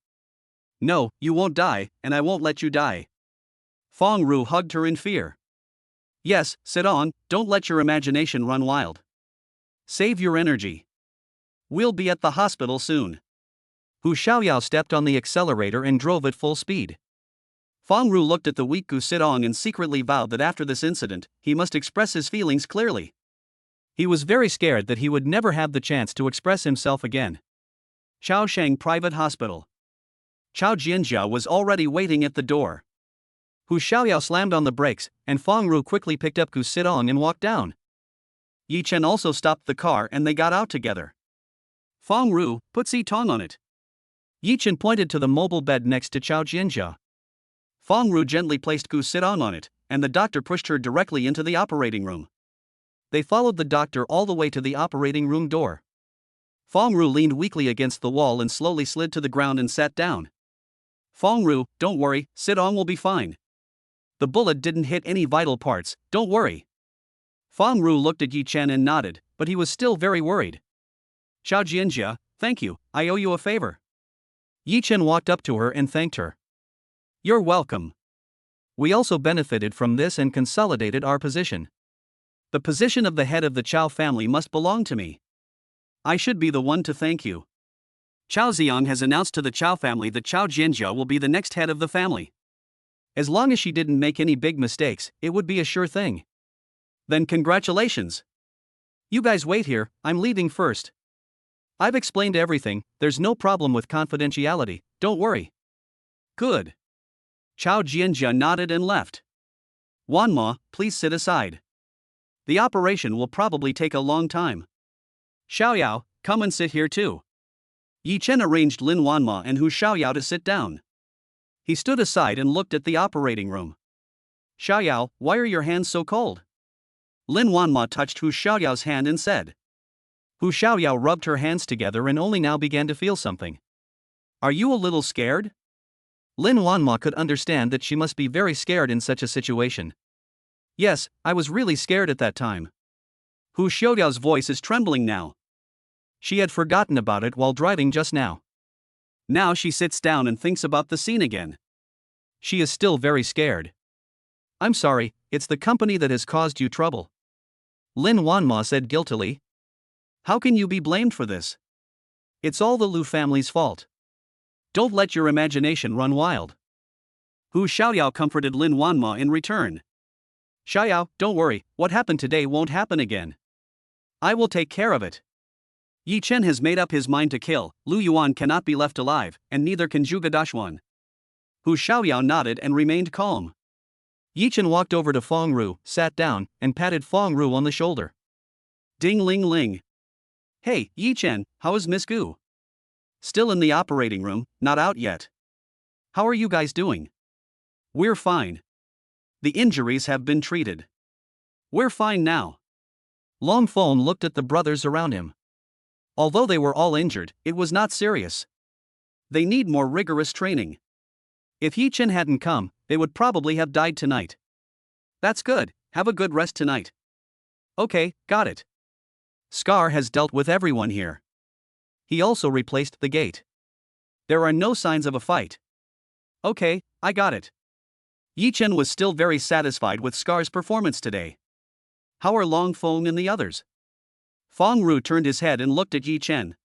No, you won't die, and I won't let you die. Fong Ru hugged her in fear. Yes, Sidong, don't let your imagination run wild. Save your energy. We'll be at the hospital soon. Hu Xiaoyao stepped on the accelerator and drove at full speed. Fong Ru looked at the weak Gu Sidong and secretly vowed that after this incident, he must express his feelings clearly. He was very scared that he would never have the chance to express himself again. Shaoshang Private Hospital. Chao Jianjia was already waiting at the door. Hu Xiaoyao slammed on the brakes, and Fong Ru quickly picked up Gu Sidong and walked down. Yi Chen also stopped the car and they got out together. Fong Ru, put Sitong on it. Yi Chen pointed to the mobile bed next to Chao Jianjia. Fong Ru gently placed Gu Sidong on it, and the doctor pushed her directly into the operating room. They followed the doctor all the way to the operating room door. Fong Ru leaned weakly against the wall and slowly slid to the ground and sat down. Fong Ru, don't worry, Sidong will be fine. The bullet didn't hit any vital parts, don't worry. Fong Ru looked at Yi Chen and nodded, but he was still very worried. Chao Jianjia, thank you, I owe you a favor. Yi Chen walked up to her and thanked her. You're welcome. We also benefited from this and consolidated our position. The position of the head of the Chao family must belong to me. I should be the one to thank you. Chao Ziong has announced to the Chao family that Chao Jianjia will be the next head of the family. As long as she didn't make any big mistakes, it would be a sure thing. Then congratulations. You guys wait here, I'm leaving first. I've explained everything, there's no problem with confidentiality, don't worry. Good. Chao Jianjia nodded and left. Wanma, please sit aside. The operation will probably take a long time. Xiaoyao, come and sit here too. Yi Chen arranged Lin Wanma and Hu Xiaoyao to sit down. He stood aside and looked at the operating room. Xiaoyao, why are your hands so cold? Lin Wanma touched Hu Xiaoyao's hand and said. Hu Xiaoyao rubbed her hands together and only now began to feel something. Are you a little scared? Lin Wanma could understand that she must be very scared in such a situation. Yes, I was really scared at that time. Hu Xiaoyao's voice is trembling now. She had forgotten about it while driving just now. Now she sits down and thinks about the scene again. She is still very scared. I'm sorry, it's the company that has caused you trouble. Lin Wanma said guiltily. How can you be blamed for this? It's all the Lu family's fault. Don't let your imagination run wild. Hu Xiaoyao comforted Lin Wanma in return. Xiaoyao, don't worry, what happened today won't happen again. I will take care of it. Yi Chen has made up his mind to kill, Lu Yuan cannot be left alive, and neither can Zhuge Dashuan. Hu Xiaoyao nodded and remained calm. Yi Chen walked over to Fong Ru, sat down, and patted Fong Ru on the shoulder. Ding ling ling. Hey, Yi Chen, how is Miss Gu? Still in the operating room, not out yet. How are you guys doing? We're fine. The injuries have been treated. We're fine now. Long Fong looked at the brothers around him. Although they were all injured, it was not serious. They need more rigorous training. If Yi Chen hadn't come, they would probably have died tonight. That's good, have a good rest tonight. Okay, got it. Scar has dealt with everyone here. He also replaced the gate. There are no signs of a fight. Okay, I got it. Yi Chen was still very satisfied with Scar's performance today. How are Long Fong and the others? Fong Ru turned his head and looked at Yi Chen.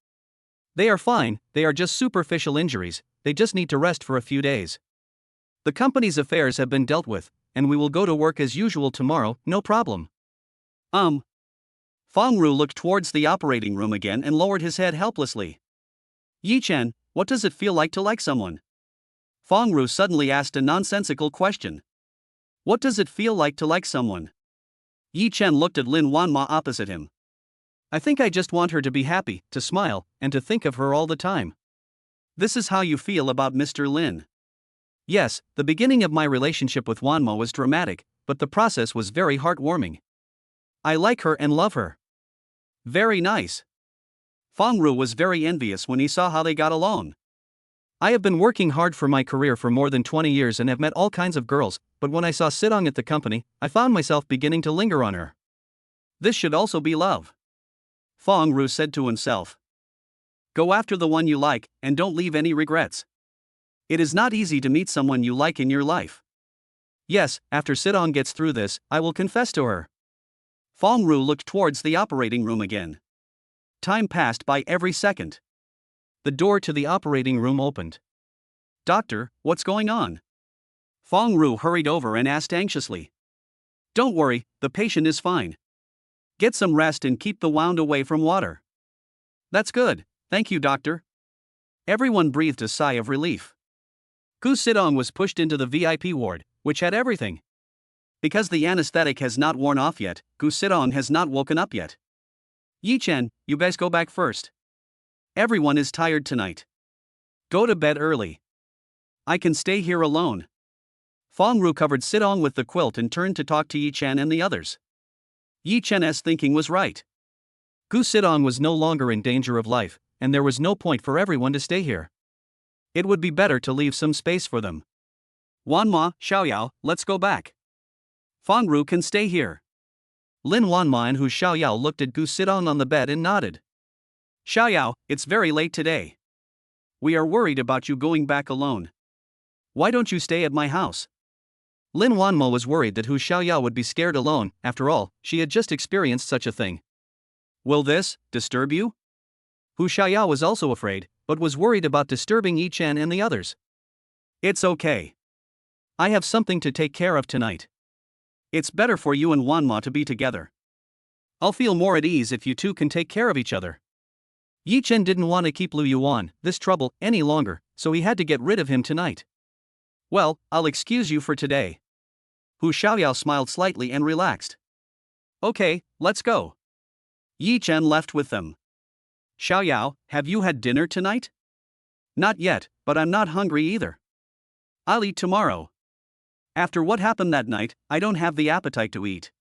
They are fine, they are just superficial injuries, they just need to rest for a few days. The company's affairs have been dealt with, and we will go to work as usual tomorrow, no problem. Fangru looked towards the operating room again and lowered his head helplessly. Yi Chen, what does it feel like to like someone? Fangru suddenly asked a nonsensical question. What does it feel like to like someone? Yi Chen looked at Lin Wanma opposite him. I think I just want her to be happy, to smile, and to think of her all the time. This is how you feel about Mr. Lin. Yes, the beginning of my relationship with Wanma was dramatic, but the process was very heartwarming. I like her and love her. Very nice. Fangru was very envious when he saw how they got along. I have been working hard for my career for more than 20 years and have met all kinds of girls, but when I saw Sidong at the company, I found myself beginning to linger on her. This should also be love. Fangru said to himself. Go after the one you like, and don't leave any regrets. It is not easy to meet someone you like in your life. Yes, after Sidong gets through this, I will confess to her. Fangru looked towards the operating room again. Time passed by every second. The door to the operating room opened. Doctor, what's going on? Fangru hurried over and asked anxiously. Don't worry, the patient is fine. Get some rest and keep the wound away from water. That's good, thank you, doctor. Everyone breathed a sigh of relief. Gu Sidong was pushed into the VIP ward, which had everything. Because the anesthetic has not worn off yet, Gu Sidong has not woken up yet. Yi Chen, you best go back first. Everyone is tired tonight. Go to bed early. I can stay here alone. Fangru covered Sidong with the quilt and turned to talk to Yi Chen and the others. Yi Chen's thinking was right. Gu Sidong was no longer in danger of life, and there was no point for everyone to stay here. It would be better to leave some space for them. Wanma, Xiaoyao, let's go back. Fangru can stay here. Lin Wanma and Hu Xiaoyao looked at Gu Sidong on the bed and nodded. Xiaoyao, it's very late today. We are worried about you going back alone. Why don't you stay at my house? Lin Wanma was worried that Hu Xiaoyao would be scared alone, after all, she had just experienced such a thing. Will this disturb you? Hu Xiaoyao was also afraid, but was worried about disturbing Yi Chen and the others. It's okay. I have something to take care of tonight. It's better for you and Wanma to be together. I'll feel more at ease if you two can take care of each other. Yi Chen didn't want to keep Lu Yuan, this trouble, any longer, so he had to get rid of him tonight. Well, I'll excuse you for today. Hu Xiaoyao smiled slightly and relaxed. Okay, let's go. Yi Chen left with them. Xiaoyao, have you had dinner tonight? Not yet, but I'm not hungry either. I'll eat tomorrow. After what happened that night, I don't have the appetite to eat.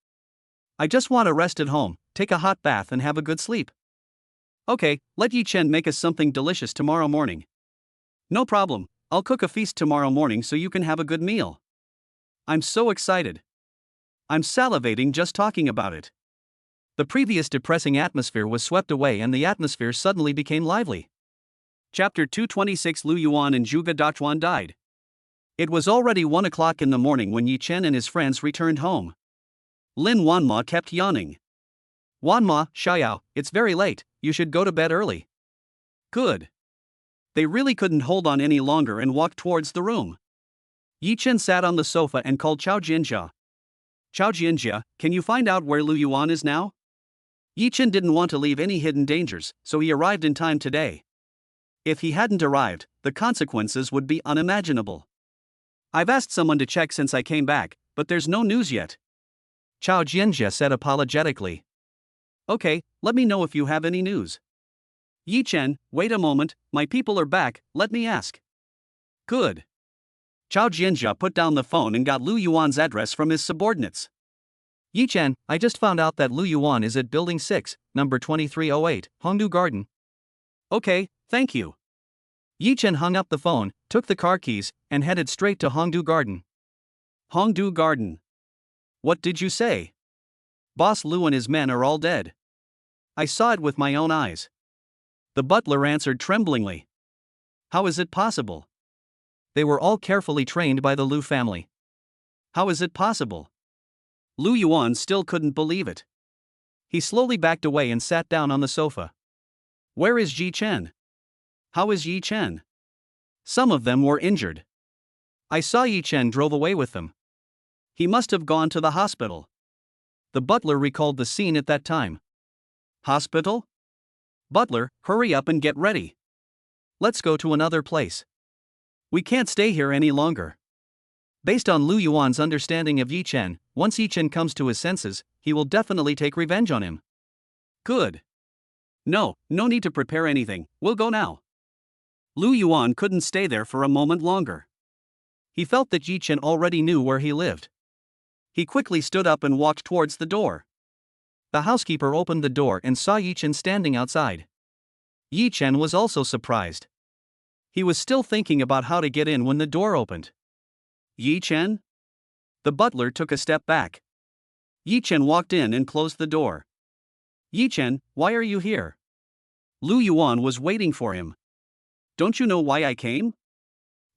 I just want to rest at home, take a hot bath and have a good sleep. Okay, let Yi Chen make us something delicious tomorrow morning. No problem, I'll cook a feast tomorrow morning so you can have a good meal. I'm so excited. I'm salivating just talking about it. The previous depressing atmosphere was swept away and the atmosphere suddenly became lively. Chapter 226 Lu Yuan and Zhuge Dachuan died. It was already 1 o'clock in the morning when Yi Chen and his friends returned home. Lin Wanma kept yawning. Wanma, Xiaoyao, it's very late, you should go to bed early. Good. They really couldn't hold on any longer and walked towards the room. Yi Chen sat on the sofa and called Chao Jinjia. Chao Jinjia, can you find out where Lu Yuan is now? Yi Chen didn't want to leave any hidden dangers, so he arrived in time today. If he hadn't arrived, the consequences would be unimaginable. I've asked someone to check since I came back, but there's no news yet. Chao Jinjia said apologetically. Okay, let me know if you have any news. Yi Chen, wait a moment, my people are back, let me ask. Good. Chao Jinjia put down the phone and got Lu Yuan's address from his subordinates. Yi Chen, I just found out that Lu Yuan is at Building 6, number 2308, Hongdu Garden. Okay, thank you. Yi Chen hung up the phone, took the car keys, and headed straight to Hongdu Garden. Hongdu Garden. What did you say? Boss Lu and his men are all dead. I saw it with my own eyes. The butler answered tremblingly. How is it possible? They were all carefully trained by the Lu family. How is it possible? Lu Yuan still couldn't believe it. He slowly backed away and sat down on the sofa. Where is Yi Chen? How is Yi Chen? Some of them were injured. I saw Yi Chen drove away with them. He must have gone to the hospital. The butler recalled the scene at that time. Hospital? Butler, hurry up and get ready. Let's go to another place. We can't stay here any longer. Based on Lu Yuan's understanding of Yi Chen, once Yi Chen comes to his senses, he will definitely take revenge on him. Good. No need to prepare anything, we'll go now. Lu Yuan couldn't stay there for a moment longer. He felt that Yi Chen already knew where he lived. He quickly stood up and walked towards the door. The housekeeper opened the door and saw Yi Chen standing outside. Yi Chen was also surprised. He was still thinking about how to get in when the door opened. Yi Chen? The butler took a step back. Yi Chen walked in and closed the door. Yi Chen, why are you here? Lu Yuan was waiting for him. Don't you know why I came?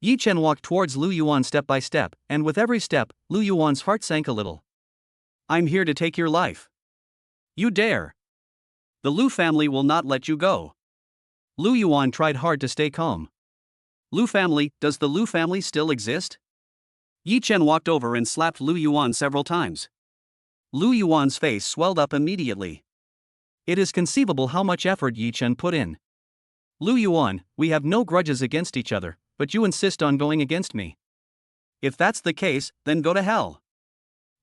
Yi Chen walked towards Lu Yuan step by step, and with every step, Lu Yuan's heart sank a little. I'm here to take your life. You dare. The Lu family will not let you go. Lu Yuan tried hard to stay calm. Lu family, does the Lu family still exist? Yi Chen walked over and slapped Lu Yuan several times. Lu Yuan's face swelled up immediately. It is conceivable how much effort Yi Chen put in. Lu Yuan, we have no grudges against each other, but you insist on going against me. If that's the case, then go to hell.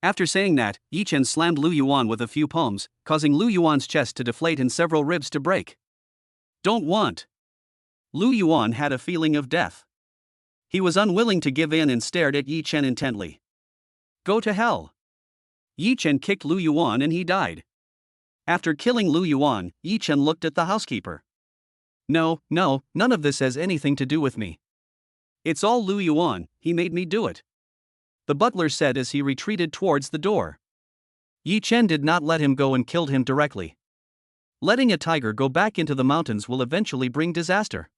After saying that, Yi Chen slammed Lu Yuan with a few palms, causing Lu Yuan's chest to deflate and several ribs to break. Don't want. Lu Yuan had a feeling of death. He was unwilling to give in and stared at Yi Chen intently. Go to hell. Yi Chen kicked Lu Yuan and he died. After killing Lu Yuan, Yi Chen looked at the housekeeper. No, none of this has anything to do with me. It's all Lu Yuan, he made me do it. The butler said as he retreated towards the door. Yi Chen did not let him go and killed him directly. Letting a tiger go back into the mountains will eventually bring disaster.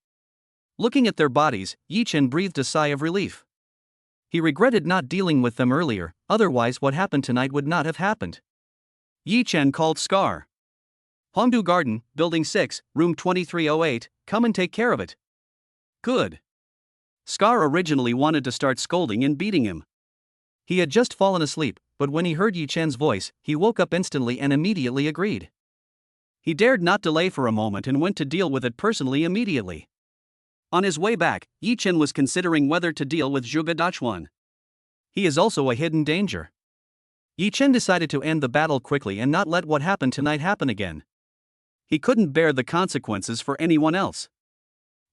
Looking at their bodies, Yi Chen breathed a sigh of relief. He regretted not dealing with them earlier, otherwise what happened tonight would not have happened. Yi Chen called Scar. Hongdu Garden, Building 6, Room 2308, come and take care of it. Good. Scar originally wanted to start scolding and beating him. He had just fallen asleep, but when he heard Yi Chen's voice, he woke up instantly and immediately agreed. He dared not delay for a moment and went to deal with it personally immediately. On his way back, Yi Chen was considering whether to deal with Zhuge Dachuan. He is also a hidden danger. Yi Chen decided to end the battle quickly and not let what happened tonight happen again. He couldn't bear the consequences for anyone else.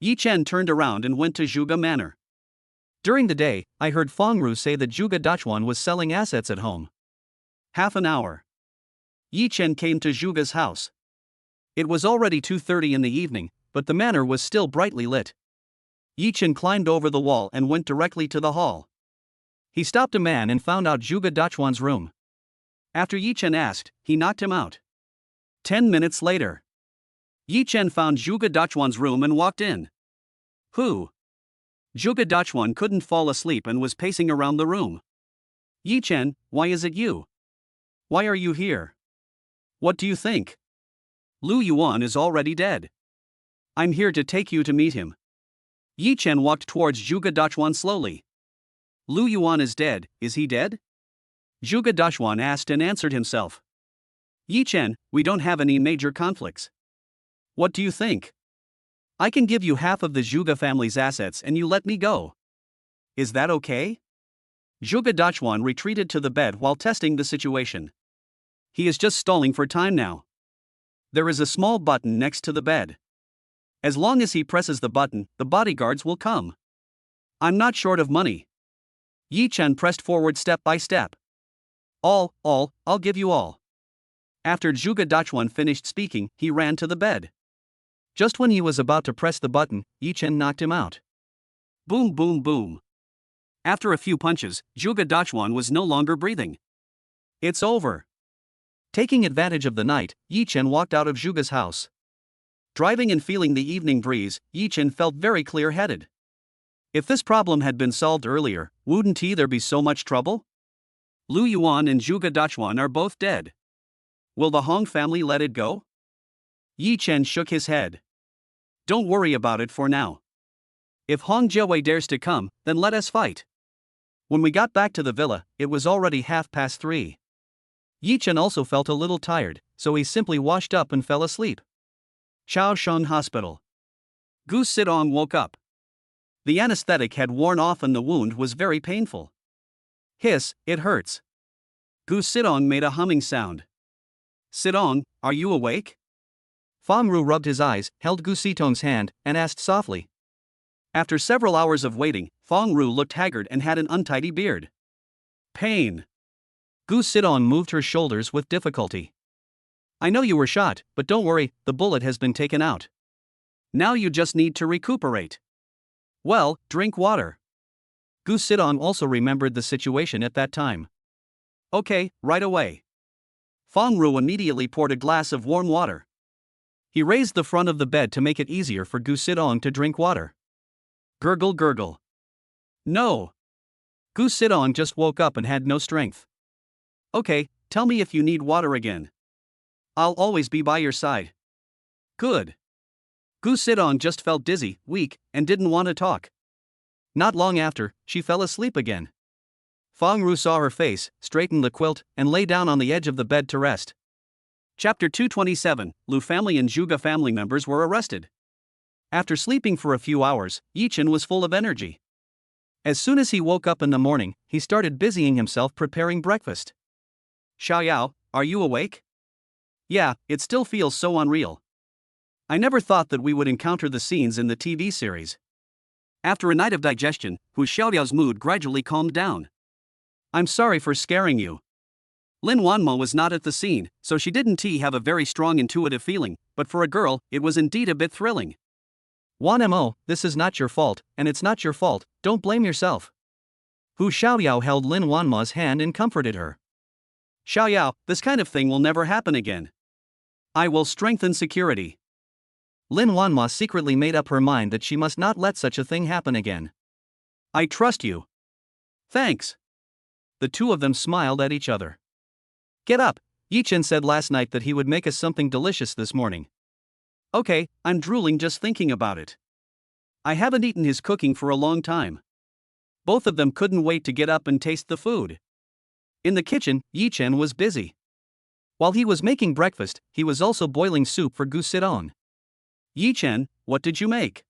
Yi Chen turned around and went to Zhuge Manor. During the day, I heard Fengru say that Zhuge Dachuan was selling assets at home. Half an hour. Yi Chen came to Zhuge's house. It was already 2:30 in the evening, but the manor was still brightly lit. Yi Chen climbed over the wall and went directly to the hall. He stopped a man and found out Zhuge Dachuan's room. After Yi Chen asked, he knocked him out. 10 minutes later. Yi Chen found Zhuge Dachuan's room and walked in. Who? Zhuge Dachuan couldn't fall asleep and was pacing around the room. Yi Chen, why is it you? Why are you here? What do you think? Lu Yuan is already dead. I'm here to take you to meet him. Yi Chen walked towards Zhuge Dachuan slowly. Lu Yuan is dead, is he dead? Zhuge Dachuan asked and answered himself. Yi Chen, we don't have any major conflicts. What do you think? I can give you half of the Zhuge family's assets and you let me go. Is that okay? Zhuge Dachuan retreated to the bed while testing the situation. He is just stalling for time now. There is a small button next to the bed. As long as he presses the button, the bodyguards will come. I'm not short of money. Yi Chen pressed forward step by step. All, I'll give you all. After Zhuge Dachuan finished speaking, he ran to the bed. Just when he was about to press the button, Yi Chen knocked him out. Boom, boom, boom. After a few punches, Zhuge Dachuan was no longer breathing. It's over. Taking advantage of the night, Yi Chen walked out of Zhuge's house. Driving and feeling the evening breeze, Yi Chen felt very clear-headed. If this problem had been solved earlier, wouldn't there be so much trouble? Lu Yuan and Zhuge Dachuan are both dead. Will the Hong family let it go? Yi Chen shook his head. Don't worry about it for now. If Hong Jiawei dares to come, then let us fight. When we got back to the villa, it was already 3:30. Yi Chen also felt a little tired, so he simply washed up and fell asleep. Chaosheng Hospital. Gu Sidong woke up. The anesthetic had worn off and the wound was very painful. Hiss, it hurts. Gu Sidong made a humming sound. Sidong, are you awake? Fang Ru rubbed his eyes, held Gu Sitong's hand, and asked softly. After several hours of waiting, Fang Ru looked haggard and had an untidy beard. Pain. Gu Sidong moved her shoulders with difficulty. I know you were shot, but don't worry, the bullet has been taken out. Now you just need to recuperate. Well, drink water. Gu Sidong also remembered the situation at that time. Okay, right away. Fang Ru immediately poured a glass of warm water. He raised the front of the bed to make it easier for Gu Sidong to drink water. Gurgle gurgle. No. Gu Sidong just woke up and had no strength. Okay, tell me if you need water again. I'll always be by your side. Good. Gu Sidong just felt dizzy, weak, and didn't want to talk. Not long after, she fell asleep again. Fang Ru saw her face, straightened the quilt, and lay down on the edge of the bed to rest. Chapter 227, Lu family and Zhuge family members were arrested. After sleeping for a few hours, Yi Chen was full of energy. As soon as he woke up in the morning, he started busying himself preparing breakfast. Xiaoyao, are you awake? Yeah, it still feels so unreal. I never thought that we would encounter the scenes in the TV series. After a night of digestion, Hu Xiaoyao's mood gradually calmed down. I'm sorry for scaring you. Lin Wanmo was not at the scene, so she didn't have a very strong intuitive feeling, but for a girl, it was indeed a bit thrilling. Wanmo, this is not your fault, and it's not your fault, don't blame yourself. Hu Xiaoyao held Lin Wanma's hand and comforted her. Xiaoyao, this kind of thing will never happen again. I will strengthen security. Lin Wanma secretly made up her mind that she must not let such a thing happen again. I trust you. Thanks. The two of them smiled at each other. Get up, Yi Chen said last night that he would make us something delicious this morning. Okay, I'm drooling just thinking about it. I haven't eaten his cooking for a long time. Both of them couldn't wait to get up and taste the food. In the kitchen, Yi Chen was busy. While he was making breakfast, he was also boiling soup for Gu Sidong. Yi Chen, what did you make?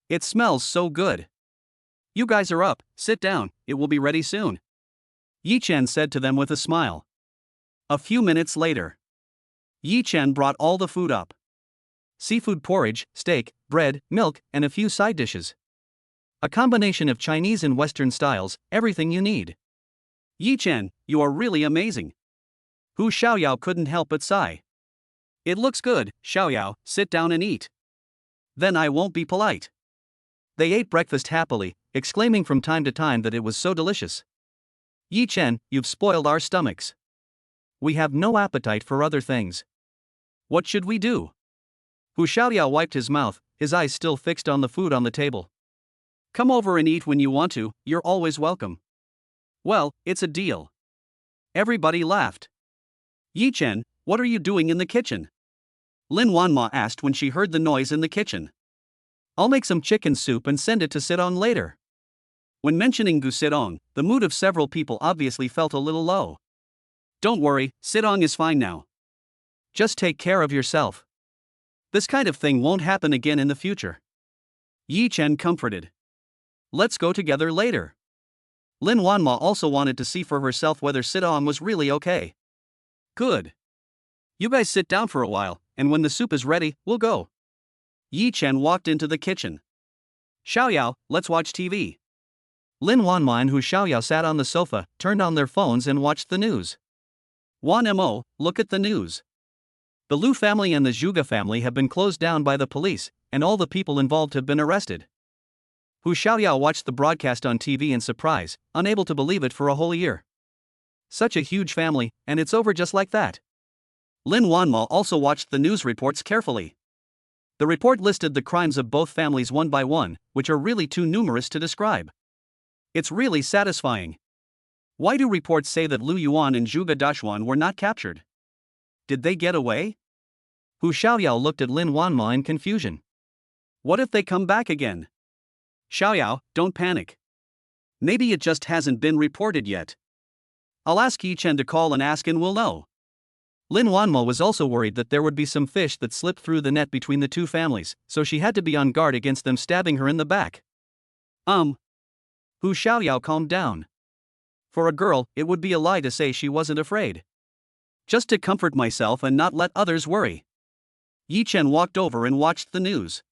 It smells so good. You guys are up, sit down, it will be ready soon. Yi Chen said to them with a smile. A few minutes later, Yi Chen brought all the food up. Seafood porridge, steak, bread, milk, and a few side dishes. A combination of Chinese and Western styles, everything you need. Yi Chen, you are really amazing. Hu Xiaoyao couldn't help but sigh. It looks good, Xiaoyao, sit down and eat. Then I won't be polite. They ate breakfast happily, exclaiming from time to time that it was so delicious. Yi Chen, you've spoiled our stomachs. We have no appetite for other things. What should we do? Hu Xiaoyao wiped his mouth, his eyes still fixed on the food on the table. Come over and eat when you want to, you're always welcome. Well, it's a deal. Everybody laughed. Yi Chen, what are you doing in the kitchen? Lin Wanma asked when she heard the noise in the kitchen. I'll make some chicken soup and send it to Sidong later. When mentioning Gu Sidong, the mood of several people obviously felt a little low. Don't worry, Sidong is fine now. Just take care of yourself. This kind of thing won't happen again in the future. Yi Chen comforted. Let's go together later. Lin Wanma also wanted to see for herself whether Sidong was really okay. Good. You guys sit down for a while, and when the soup is ready, we'll go. Yi Chen walked into the kitchen. Xiaoyao, let's watch TV. Lin Wanma and Hu Xiaoyao sat on the sofa, turned on their phones and watched the news. Wanmo, look at the news. The Lu family and the Zhuge family have been closed down by the police, and all the people involved have been arrested. Hu Xiaoyao watched the broadcast on TV in surprise, unable to believe it for a whole year. Such a huge family, and it's over just like that. Lin Wanma also watched the news reports carefully. The report listed the crimes of both families one by one, which are really too numerous to describe. It's really satisfying. Why do reports say that Lu Yuan and Zhuge Dashuan were not captured? Did they get away? Hu Xiaoyao looked at Lin Wanma in confusion. What if they come back again? Xiaoyao, don't panic. Maybe it just hasn't been reported yet. I'll ask Yi Chen to call and ask and we'll know. Lin Wanmo was also worried that there would be some fish that slipped through the net between the two families, so she had to be on guard against them stabbing her in the back. Hu Xiaoyao calmed down. For a girl, it would be a lie to say she wasn't afraid. Just to comfort myself and not let others worry. Yi Chen walked over and watched the news.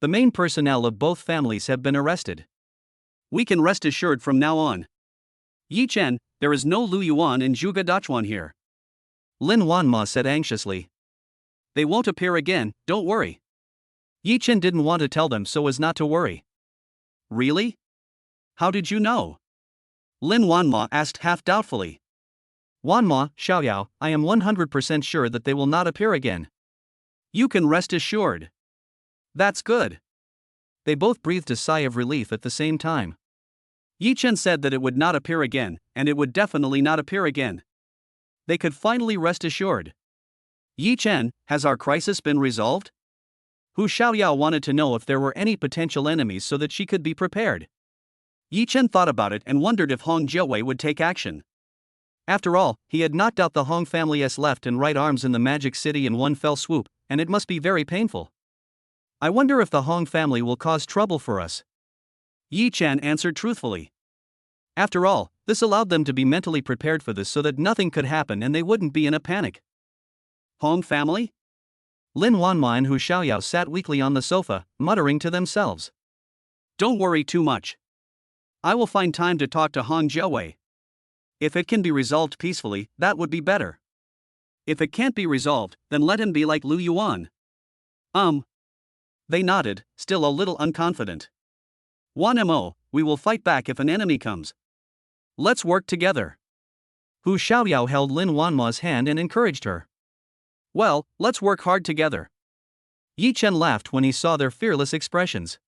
The main personnel of both families have been arrested. We can rest assured from now on. Yi Chen, there is no Lu Yuan and Zhuge Dachuan here. Lin Wanma said anxiously. They won't appear again, don't worry. Yi Chen didn't want to tell them so as not to worry. Really? How did you know? Lin Wanma asked half doubtfully. Wanma, Xiaoyao, I am 100% sure that they will not appear again. You can rest assured. That's good. They both breathed a sigh of relief at the same time. Yi Chen said that it would not appear again, and it would definitely not appear again. They could finally rest assured. Yi Chen, has our crisis been resolved? Hu Xiaoyao wanted to know if there were any potential enemies so that she could be prepared. Yi Chen thought about it and wondered if Hong Jiawei would take action. After all, he had knocked out the Hong family's left and right arms in the Magic City in one fell swoop, and it must be very painful. I wonder if the Hong family will cause trouble for us. Yi Chen answered truthfully. After all, this allowed them to be mentally prepared for this so that nothing could happen and they wouldn't be in a panic. Hong family? Lin Wanma and Hu Xiaoyao sat weakly on the sofa, muttering to themselves. Don't worry too much. I will find time to talk to Hong Jiawei. If it can be resolved peacefully, that would be better. If it can't be resolved, then let him be like Lu Yuan. They nodded, still a little unconfident. 1mo, we will fight back if an enemy comes. Let's work together. Hu Xiaoyao held Lin Wanma's hand and encouraged her. Well, let's work hard together. Yi Chen laughed when he saw their fearless expressions.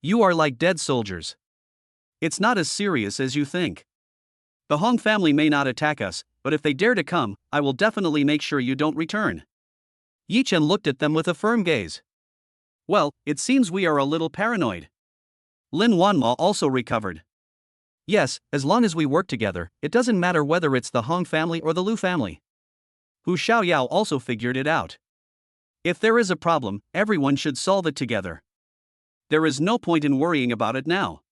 You are like dead soldiers. It's not as serious as you think. The Hong family may not attack us, but if they dare to come, I will definitely make sure you don't return. Yi Chen looked at them with a firm gaze. Well, it seems we are a little paranoid. Lin Wanma also recovered. Yes, as long as we work together, it doesn't matter whether it's the Hong family or the Lu family. Hu Xiaoyao also figured it out. If there is a problem, everyone should solve it together. There is no point in worrying about it now.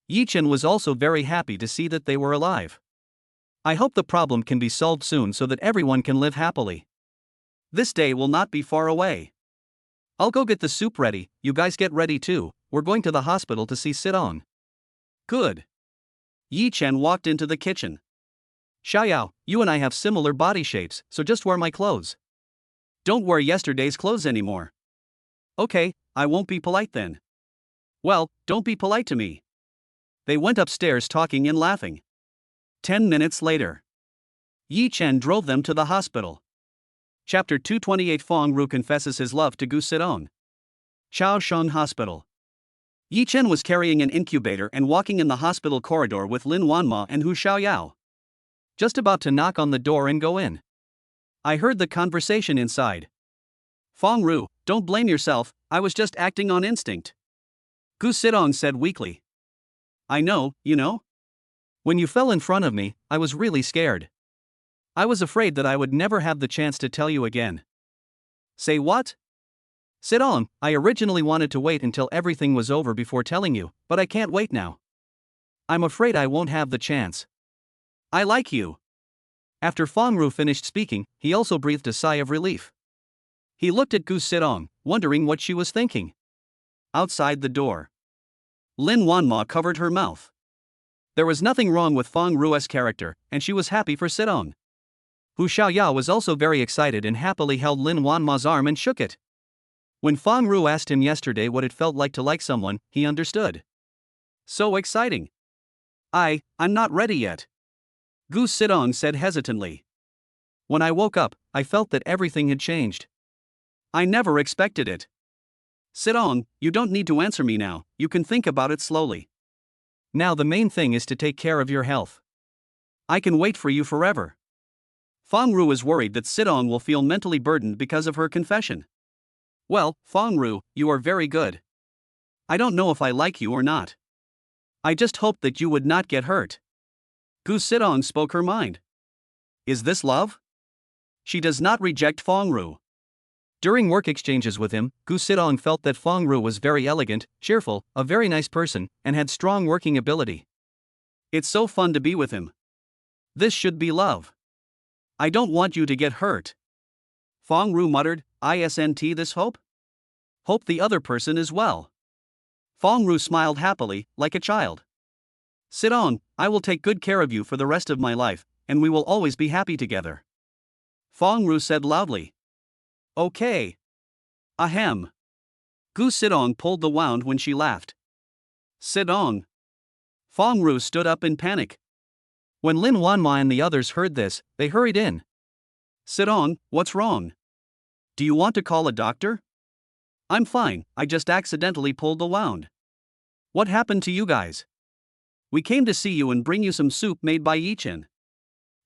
Yi Chen was also very happy to see that they were alive. I hope the problem can be solved soon so that everyone can live happily. This day will not be far away. I'll go get the soup ready, you guys get ready too, we're going to the hospital to see Sidong. Good. Yi Chen walked into the kitchen. Xiaoyao, you and I have similar body shapes, so just wear my clothes. Don't wear yesterday's clothes anymore. Okay, I won't be polite then. Well, don't be polite to me. They went upstairs talking and laughing. 10 minutes later. Yi Chen drove them to the hospital. Chapter 228 Fong Ru confesses his love to Gu Sidong. Chaosheng Hospital. Yi Chen was carrying an incubator and walking in the hospital corridor with Lin Wanma and Hu Xiaoyao. Just about to knock on the door and go in. I heard the conversation inside. Fong Ru, don't blame yourself, I was just acting on instinct. Gu Sidong said weakly. I know, you know? When you fell in front of me, I was really scared. I was afraid that I would never have the chance to tell you again. Say what? Sidong, I originally wanted to wait until everything was over before telling you, but I can't wait now. I'm afraid I won't have the chance. I like you. After Fong Ru finished speaking, he also breathed a sigh of relief. He looked at Gu Sidong, wondering what she was thinking. Outside the door. Lin Wanma covered her mouth. There was nothing wrong with Fong Ru's character, and she was happy for Sidong. Hu Xiaoyao was also very excited and happily held Lin Wanma's arm and shook it. When Fong Ru asked him yesterday what it felt like to like someone, he understood. So exciting. I'm not ready yet. Gu Sidong said hesitantly. When I woke up, I felt that everything had changed. I never expected it. Sidong, you don't need to answer me now, you can think about it slowly. Now the main thing is to take care of your health. I can wait for you forever. Fong Ru is worried that Sidong will feel mentally burdened because of her confession. Well, Fong Ru, you are very good. I don't know if I like you or not. I just hoped that you would not get hurt. Gu Sidong spoke her mind. Is this love? She does not reject Fongru. During work exchanges with him, Gu Sidong felt that Fongru was very elegant, cheerful, a very nice person, and had strong working ability. It's so fun to be with him. This should be love. I don't want you to get hurt. Fongru muttered, Isn't this hope? Hope the other person is well. Fongru smiled happily, like a child. Sidong, I will take good care of you for the rest of my life, and we will always be happy together. Fongru said loudly. Okay. Ahem. Gu Sidong pulled the wound when she laughed. Sidong. Fongru stood up in panic. When Lin Wanma and the others heard this, they hurried in. Sidong, what's wrong? Do you want to call a doctor? I'm fine, I just accidentally pulled the wound. What happened to you guys? We came to see you and bring you some soup made by Yichen.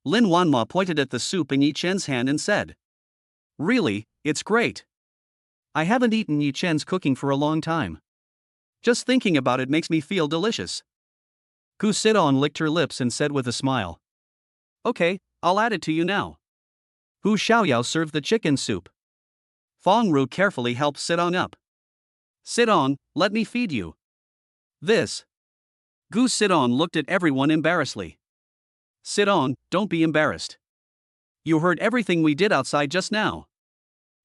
Lin Wanma pointed at the soup in Yichen's hand and said. Really, it's great. I haven't eaten Yichen's cooking for a long time. Just thinking about it makes me feel delicious. Gu Sidong licked her lips and said with a smile. Okay, I'll add it to you now. Hu Xiaoyao served the chicken soup. Fongru carefully helped Sidong up. Sidong, let me feed you. This. Gu Sidong looked at everyone embarrassedly. Sidong, don't be embarrassed. You heard everything we did outside just now.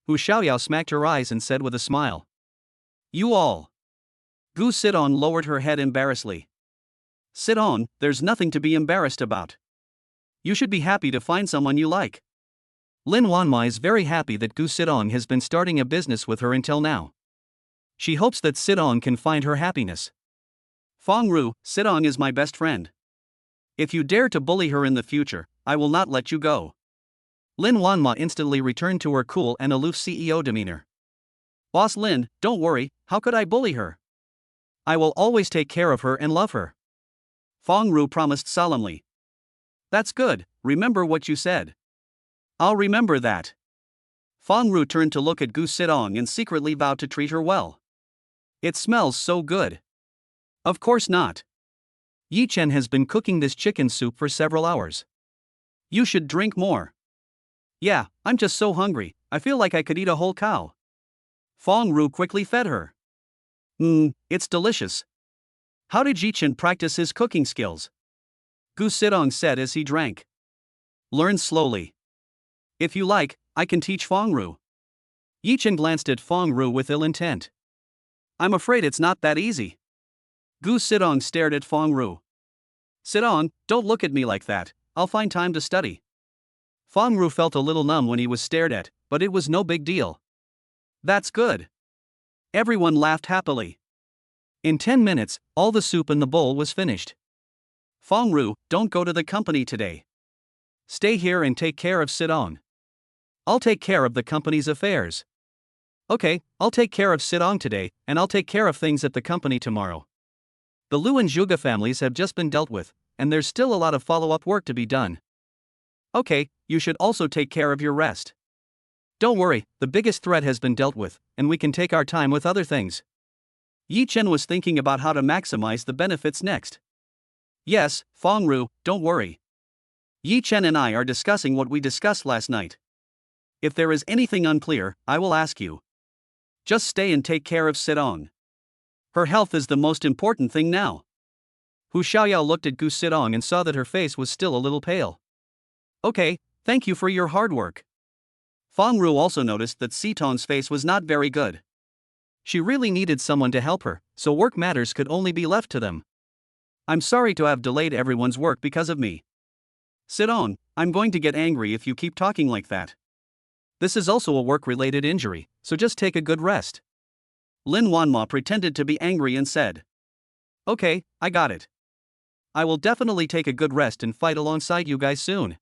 Hu Xiaoyao smacked her eyes and said with a smile. You all. Gu Sidong lowered her head embarrassedly. Sidong, there's nothing to be embarrassed about. You should be happy to find someone you like. Lin Wanma is very happy that Gu Sidong has been starting a business with her until now. She hopes that Sidong can find her happiness. Fongru, Sidong is my best friend. If you dare to bully her in the future, I will not let you go. Lin Wanma instantly returned to her cool and aloof CEO demeanor. Boss Lin, don't worry, how could I bully her? I will always take care of her and love her. Fongru promised solemnly. That's good, remember what you said. I'll remember that. Fongru turned to look at Gu Sidong and secretly vowed to treat her well. It smells so good. Of course not. Yichen has been cooking this chicken soup for several hours. You should drink more. Yeah, I'm just so hungry, I feel like I could eat a whole cow. Fongru quickly fed her. It's delicious. How did Yichen practice his cooking skills? Gu Sidong said as he drank. Learn slowly. If you like, I can teach Fongru. Yichen glanced at Fongru with ill intent. I'm afraid it's not that easy. Gu Sidong stared at Fongru. Sidong, don't look at me like that, I'll find time to study. Fongru felt a little numb when he was stared at, but it was no big deal. That's good. Everyone laughed happily. In 10 minutes, all the soup in the bowl was finished. Fongru, don't go to the company today. Stay here and take care of Sidong. I'll take care of the company's affairs. Okay, I'll take care of Sidong today, and I'll take care of things at the company tomorrow. The Lu and Zhuge families have just been dealt with, and there's still a lot of follow-up work to be done. Okay, you should also take care of your rest. Don't worry, the biggest threat has been dealt with, and we can take our time with other things. Yichen was thinking about how to maximize the benefits next. Yes, Fongru, don't worry. Yichen and I are discussing what we discussed last night. If there is anything unclear, I will ask you. Just stay and take care of Sidong. Her health is the most important thing now. Hu Xiaoyao looked at Gu Sidong and saw that her face was still a little pale. Okay, thank you for your hard work. Fongru also noticed that Sitong's face was not very good. She really needed someone to help her, so work matters could only be left to them. I'm sorry to have delayed everyone's work because of me. Sidong, I'm going to get angry if you keep talking like that. This is also a work-related injury, so just take a good rest. Lin Wanma pretended to be angry and said. Okay, I got it. I will definitely take a good rest and fight alongside you guys soon.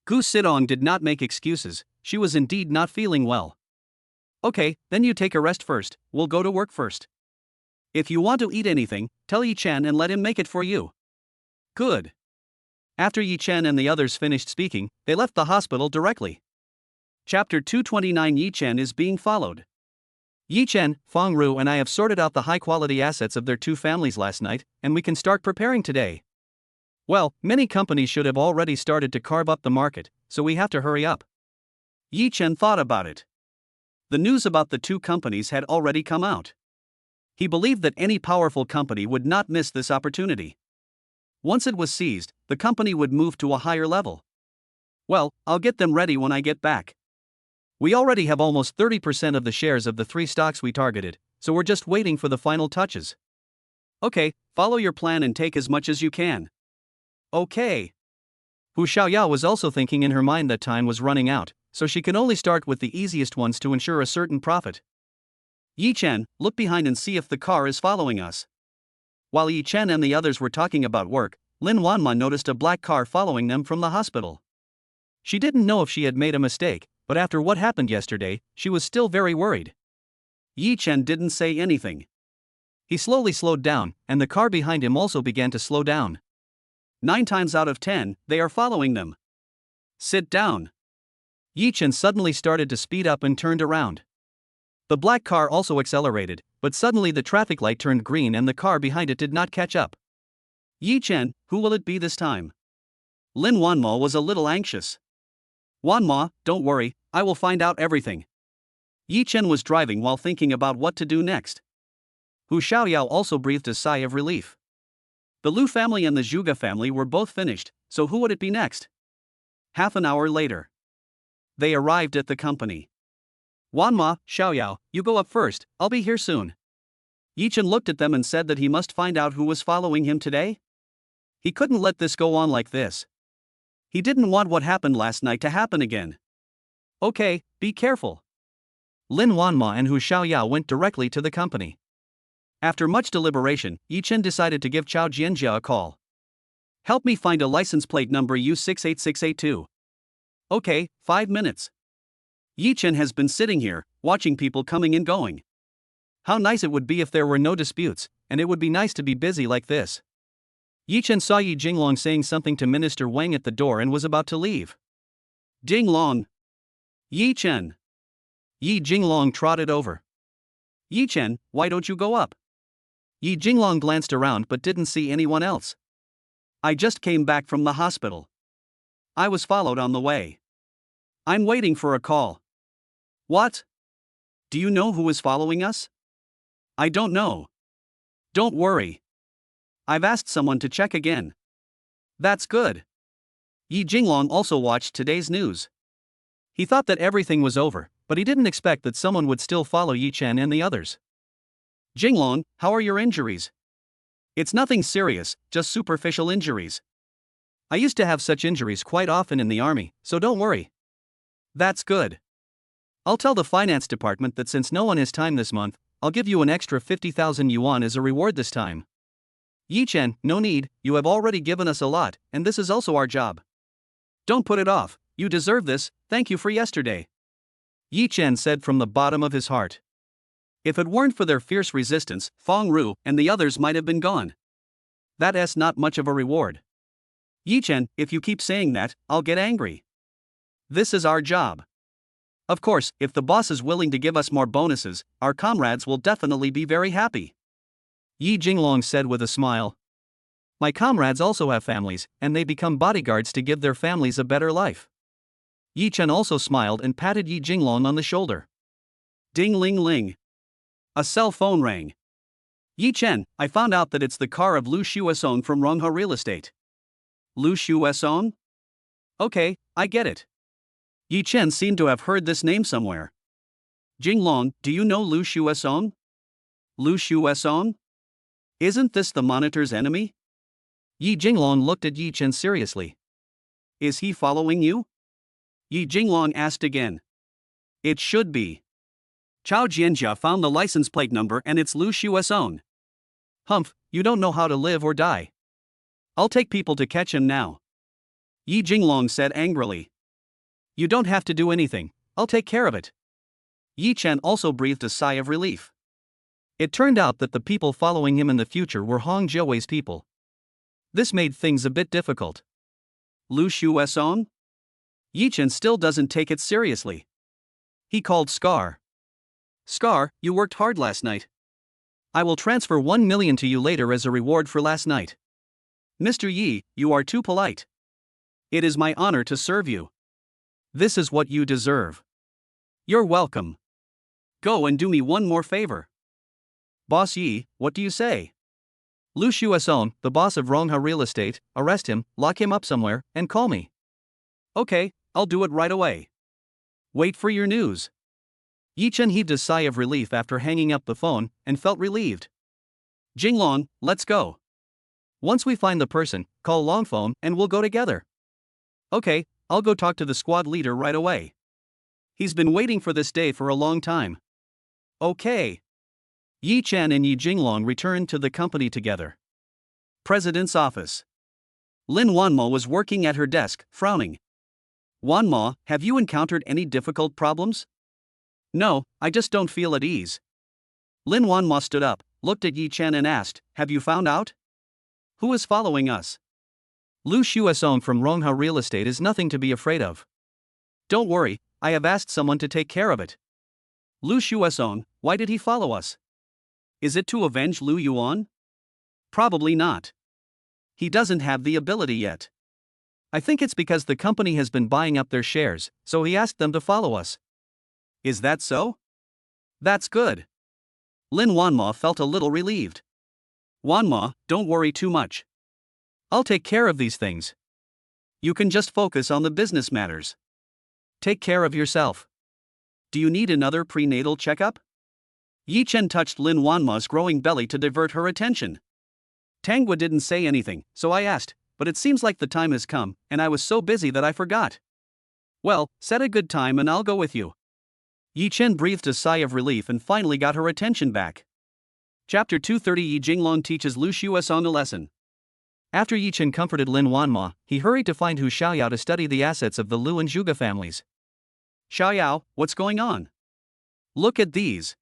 Gu Sidong did not make excuses, she was indeed not feeling well. Okay, then you take a rest first, we'll go to work first. If you want to eat anything, tell Yichen and let him make it for you. Good. After Yichen and the others finished speaking, they left the hospital directly. Chapter 229 Yichen is being followed. Yi Chen, Feng Ru and I have sorted out the high-quality assets of their two families last night, and we can start preparing today. Well, many companies should have already started to carve up the market, so we have to hurry up. Yi Chen thought about it. The news about the two companies had already come out. He believed that any powerful company would not miss this opportunity. Once it was seized, the company would move to a higher level. Well, I'll get them ready when I get back. We already have almost 30% of the shares of the three stocks we targeted, so we're just waiting for the final touches. Okay, follow your plan and take as much as you can. Okay. Hu Xiaoyao was also thinking in her mind that time was running out, so she can only start with the easiest ones to ensure a certain profit. Yi Chen, look behind and see if the car is following us. While Yi Chen and the others were talking about work, Lin Wanma noticed a black car following them from the hospital. She didn't know if she had made a mistake, but after what happened yesterday, she was still very worried. Yi Chen didn't say anything. He slowly slowed down, and the car behind him also began to slow down. 9 times out of 10, they are following them. Sit down. Yi Chen suddenly started to speed up and turned around. The black car also accelerated, but suddenly the traffic light turned green and the car behind it did not catch up. Yi Chen, who will it be this time? Lin Wanma was a little anxious. Wanma, don't worry, I will find out everything. Yi Chen was driving while thinking about what to do next. Hu Xiaoyao also breathed a sigh of relief. The Lu family and the Zhuge family were both finished, so who would it be next? Half an hour later, they arrived at the company. Wanma, Xiaoyao, you go up first, I'll be here soon. Yi Chen looked at them and said that he must find out who was following him today. He couldn't let this go on like this. He didn't want what happened last night to happen again. Okay, be careful. Lin Wanma and Hu Xiaoyao went directly to the company. After much deliberation, Yi Chen decided to give Chao Jianjia a call. Help me find a license plate number U68682. Okay, 5 minutes. Yi Chen has been sitting here, watching people coming and going. How nice it would be if there were no disputes, and it would be nice to be busy like this. Yi Chen saw Yi Jinglong saying something to Minister Wang at the door and was about to leave. Jinglong. Yi Chen. Yi Jinglong trotted over. Yi Chen, why don't you go up? Yi Jinglong glanced around but didn't see anyone else. I just came back from the hospital. I was followed on the way. I'm waiting for a call. What? Do you know who is following us? I don't know. Don't worry. I've asked someone to check again. That's good. Yi Jinglong also watched today's news. He thought that everything was over, but he didn't expect that someone would still follow Yi Chen and the others. Jinglong, how are your injuries? It's nothing serious, just superficial injuries. I used to have such injuries quite often in the army, so don't worry. That's good. I'll tell the finance department that since no one has time this month, I'll give you an extra 50,000 yuan as a reward this time. Yi Chen, no need, you have already given us a lot, and this is also our job. Don't put it off, you deserve this, thank you for yesterday. Yi Chen said from the bottom of his heart. If it weren't for their fierce resistance, Feng Ru and the others might have been gone. That's not much of a reward. Yi Chen, if you keep saying that, I'll get angry. This is our job. Of course, if the boss is willing to give us more bonuses, our comrades will definitely be very happy. Yi Jinglong said with a smile. My comrades also have families, and they become bodyguards to give their families a better life. Yi Chen also smiled and patted Yi Jinglong on the shoulder. Ding ling ling. A cell phone rang. Yi Chen, I found out that it's the car of Lu Shuesong from Ronghe Real Estate. Lu Shuesong? Okay, I get it. Yi Chen seemed to have heard this name somewhere. Jinglong, do you know Lu Shuesong? Lu Shuesong? Isn't this the monitor's enemy? Yi Jinglong looked at Yi Chen seriously. Is he following you? Yi Jinglong asked again. It should be. Chao Jianjia found the license plate number and it's Lu Shuesong. Humph, you don't know how to live or die. I'll take people to catch him now. Yi Jinglong said angrily. You don't have to do anything, I'll take care of it. Yi Chen also breathed a sigh of relief. It turned out that the people following him in the future were Hong Jiawei's people. This made things a bit difficult. Lu Shuesong? Yi Chen still doesn't take it seriously. He called Scar. Scar, you worked hard last night. I will transfer 1 million to you later as a reward for last night. Mr. Yi, you are too polite. It is my honor to serve you. This is what you deserve. You're welcome. Go and do me one more favor. Boss Yi, what do you say? Lu Shuason, the boss of Rongha Real Estate, arrest him, lock him up somewhere, and call me. Okay, I'll do it right away. Wait for your news. Yi Chen heaved a sigh of relief after hanging up the phone, and felt relieved. Jinglong, let's go. Once we find the person, call Longfeng and we'll go together. Okay, I'll go talk to the squad leader right away. He's been waiting for this day for a long time. Okay. Yi Chen and Yi Jinglong returned to the company together. President's office. Lin Wanmo was working at her desk, frowning. Wanmo, have you encountered any difficult problems? No, I just don't feel at ease. Lin Wanmo stood up, looked at Yi Chen and asked, have you found out? Who is following us? Lu Shuasong from Rongha Real Estate is nothing to be afraid of. Don't worry, I have asked someone to take care of it. Lu Shuasong, why did he follow us? Is it to avenge Lu Yuan? Probably not. He doesn't have the ability yet. I think it's because the company has been buying up their shares, so he asked them to follow us. Is that so? That's good. Lin Wanmo felt a little relieved. Wanmo, don't worry too much. I'll take care of these things. You can just focus on the business matters. Take care of yourself. Do you need another prenatal checkup? Yi Chen touched Lin Wanmo's growing belly to divert her attention. Tanghua didn't say anything, so I asked, but it seems like the time has come, and I was so busy that I forgot. Well, set a good time and I'll go with you. Yi Chen breathed a sigh of relief and finally got her attention back. Chapter 230 Yi Jinglong teaches Lu Shuasong a lesson. After Yi Chen comforted Lin Wanmo, he hurried to find Hu Xiaoyao to study the assets of the Lu and Zhuge families. Xiaoyao, what's going on? Look at these.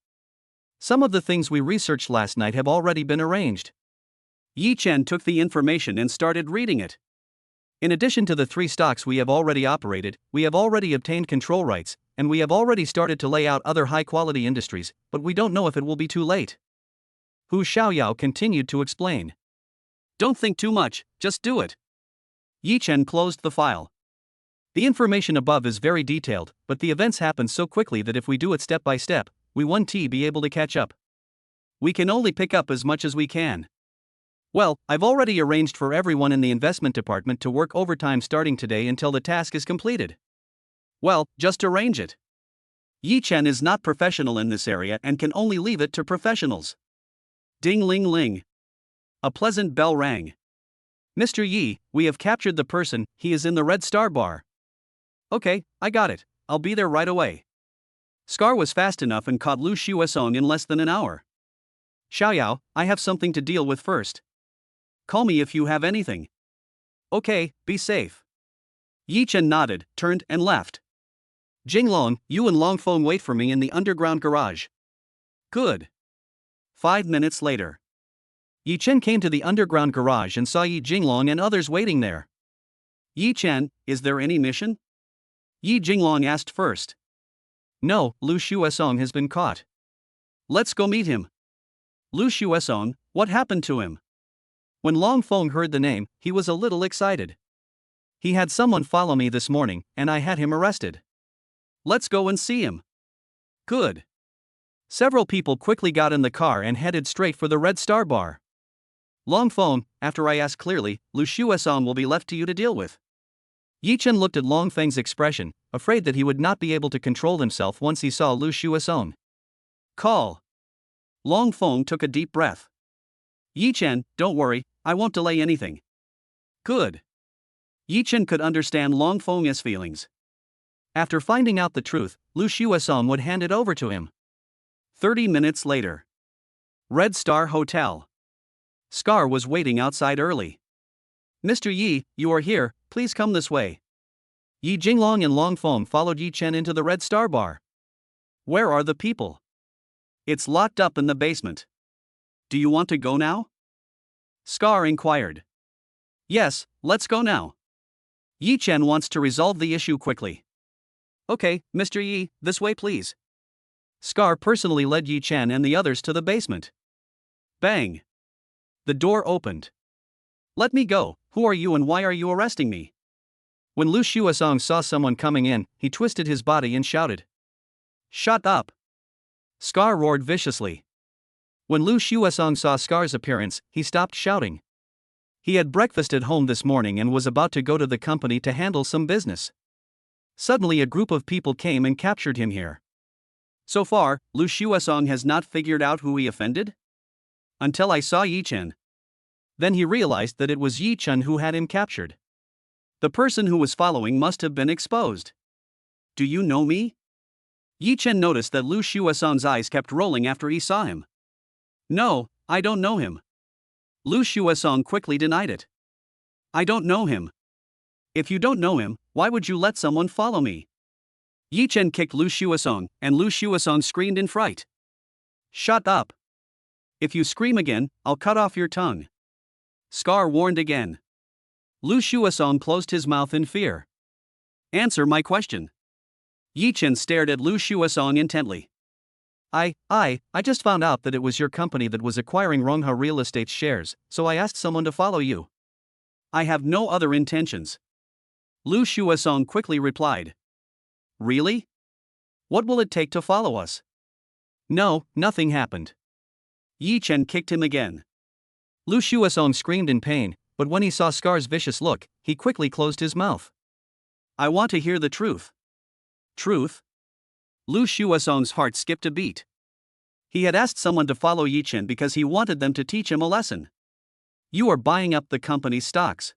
Some of the things we researched last night have already been arranged. Yi Chen took the information and started reading it. In addition to the 3 stocks we have already operated, we have already obtained control rights, and we have already started to lay out other high-quality industries, but we don't know if it will be too late. Hu Xiaoyao continued to explain. Don't think too much, just do it. Yi Chen closed the file. The information above is very detailed, but the events happen so quickly that if we do it step by step, we won't be able to catch up. We can only pick up as much as we can. Well, I've already arranged for everyone in the investment department to work overtime starting today until the task is completed. Well, just arrange it. Yi Chen is not professional in this area and can only leave it to professionals. Ding ling ling. A pleasant bell rang. Mr. Yi, we have captured the person, he is in the Red Star bar. Okay, I got it, I'll be there right away. Scar was fast enough and caught Lu Shuasong in less than an hour. Xiaoyao, I have something to deal with first. Call me if you have anything. Okay, be safe. Yi Chen nodded, turned and left. Jinglong, you and Longfeng wait for me in the underground garage. Good. 5 minutes later. Yi Chen came to the underground garage and saw Yi Jinglong and others waiting there. Yi Chen, is there any mission? Yi Jinglong asked first. No, Lu Shuasong has been caught. Let's go meet him. Lu Shuasong, what happened to him? When Longfeng heard the name, he was a little excited. He had someone follow me this morning, and I had him arrested. Let's go and see him. Good. Several people quickly got in the car and headed straight for the Red Star bar. Longfeng, after I ask clearly, Lu Shuasong will be left to you to deal with. Yi Chen looked at Longfeng's expression, afraid that he would not be able to control himself once he saw Lu Shuasong. Call. Longfeng took a deep breath. Yi Chen, don't worry, I won't delay anything. Good. Yi Chen could understand Longfeng's feelings. After finding out the truth, Lu Shuasong would hand it over to him. 30 minutes later. Red Star Hotel. Scar was waiting outside early. Mr. Yi, you are here, please come this way. Yi Jinglong and Longfeng followed Yi Chen into the Red Star bar. Where are the people? It's locked up in the basement. Do you want to go now? Scar inquired. Yes, let's go now. Yi Chen wants to resolve the issue quickly. Okay, Mr. Yi, this way please. Scar personally led Yi Chen and the others to the basement. Bang! The door opened. Let me go, who are you and why are you arresting me? When Lu Xuesong saw someone coming in, he twisted his body and shouted. Shut up! Scar roared viciously. When Lu Xuesong saw Scar's appearance, he stopped shouting. He had breakfast at home this morning and was about to go to the company to handle some business. Suddenly a group of people came and captured him here. So far, Lu Xuesong has not figured out who he offended? Until I saw Yi Chen. Then he realized that it was Yi Chen who had him captured. The person who was following must have been exposed. Do you know me? Yi Chen noticed that Lu Xuesong's eyes kept rolling after he saw him. No, I don't know him. Lu Xuesong quickly denied it. I don't know him. If you don't know him, why would you let someone follow me? Yi Chen kicked Lu Xuesong, and Lu Xuesong screamed in fright. Shut up. If you scream again, I'll cut off your tongue. Scar warned again. Lu Xuesong closed his mouth in fear. Answer my question. Yi Chen stared at Lu Xuesong intently. I just found out that it was your company that was acquiring Rongha Real Estate's shares, so I asked someone to follow you. I have no other intentions. Lu Xuesong quickly replied. Really? What will it take to follow us? No, nothing happened. Yi Chen kicked him again. Lu Xuesong screamed in pain, but when he saw Scar's vicious look, he quickly closed his mouth. I want to hear the truth. Truth? Lu Xuesong's heart skipped a beat. He had asked someone to follow Yi Chen because he wanted them to teach him a lesson. You are buying up the company's stocks.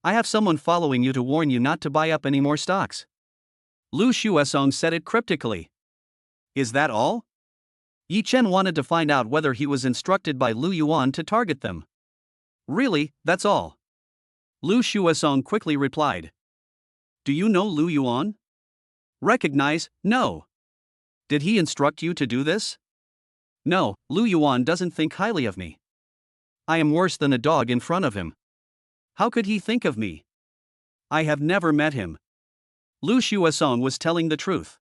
I have someone following you to warn you not to buy up any more stocks. Lu Xuesong said it cryptically. Is that all? Yi Chen wanted to find out whether he was instructed by Lu Yuan to target them. Really, that's all. Lu Xuesong quickly replied. Do you know Lu Yuan? Recognize, no. Did he instruct you to do this? No, Lu Yuan doesn't think highly of me. I am worse than a dog in front of him. How could he think of me? I have never met him. Lu Xuesong was telling the truth.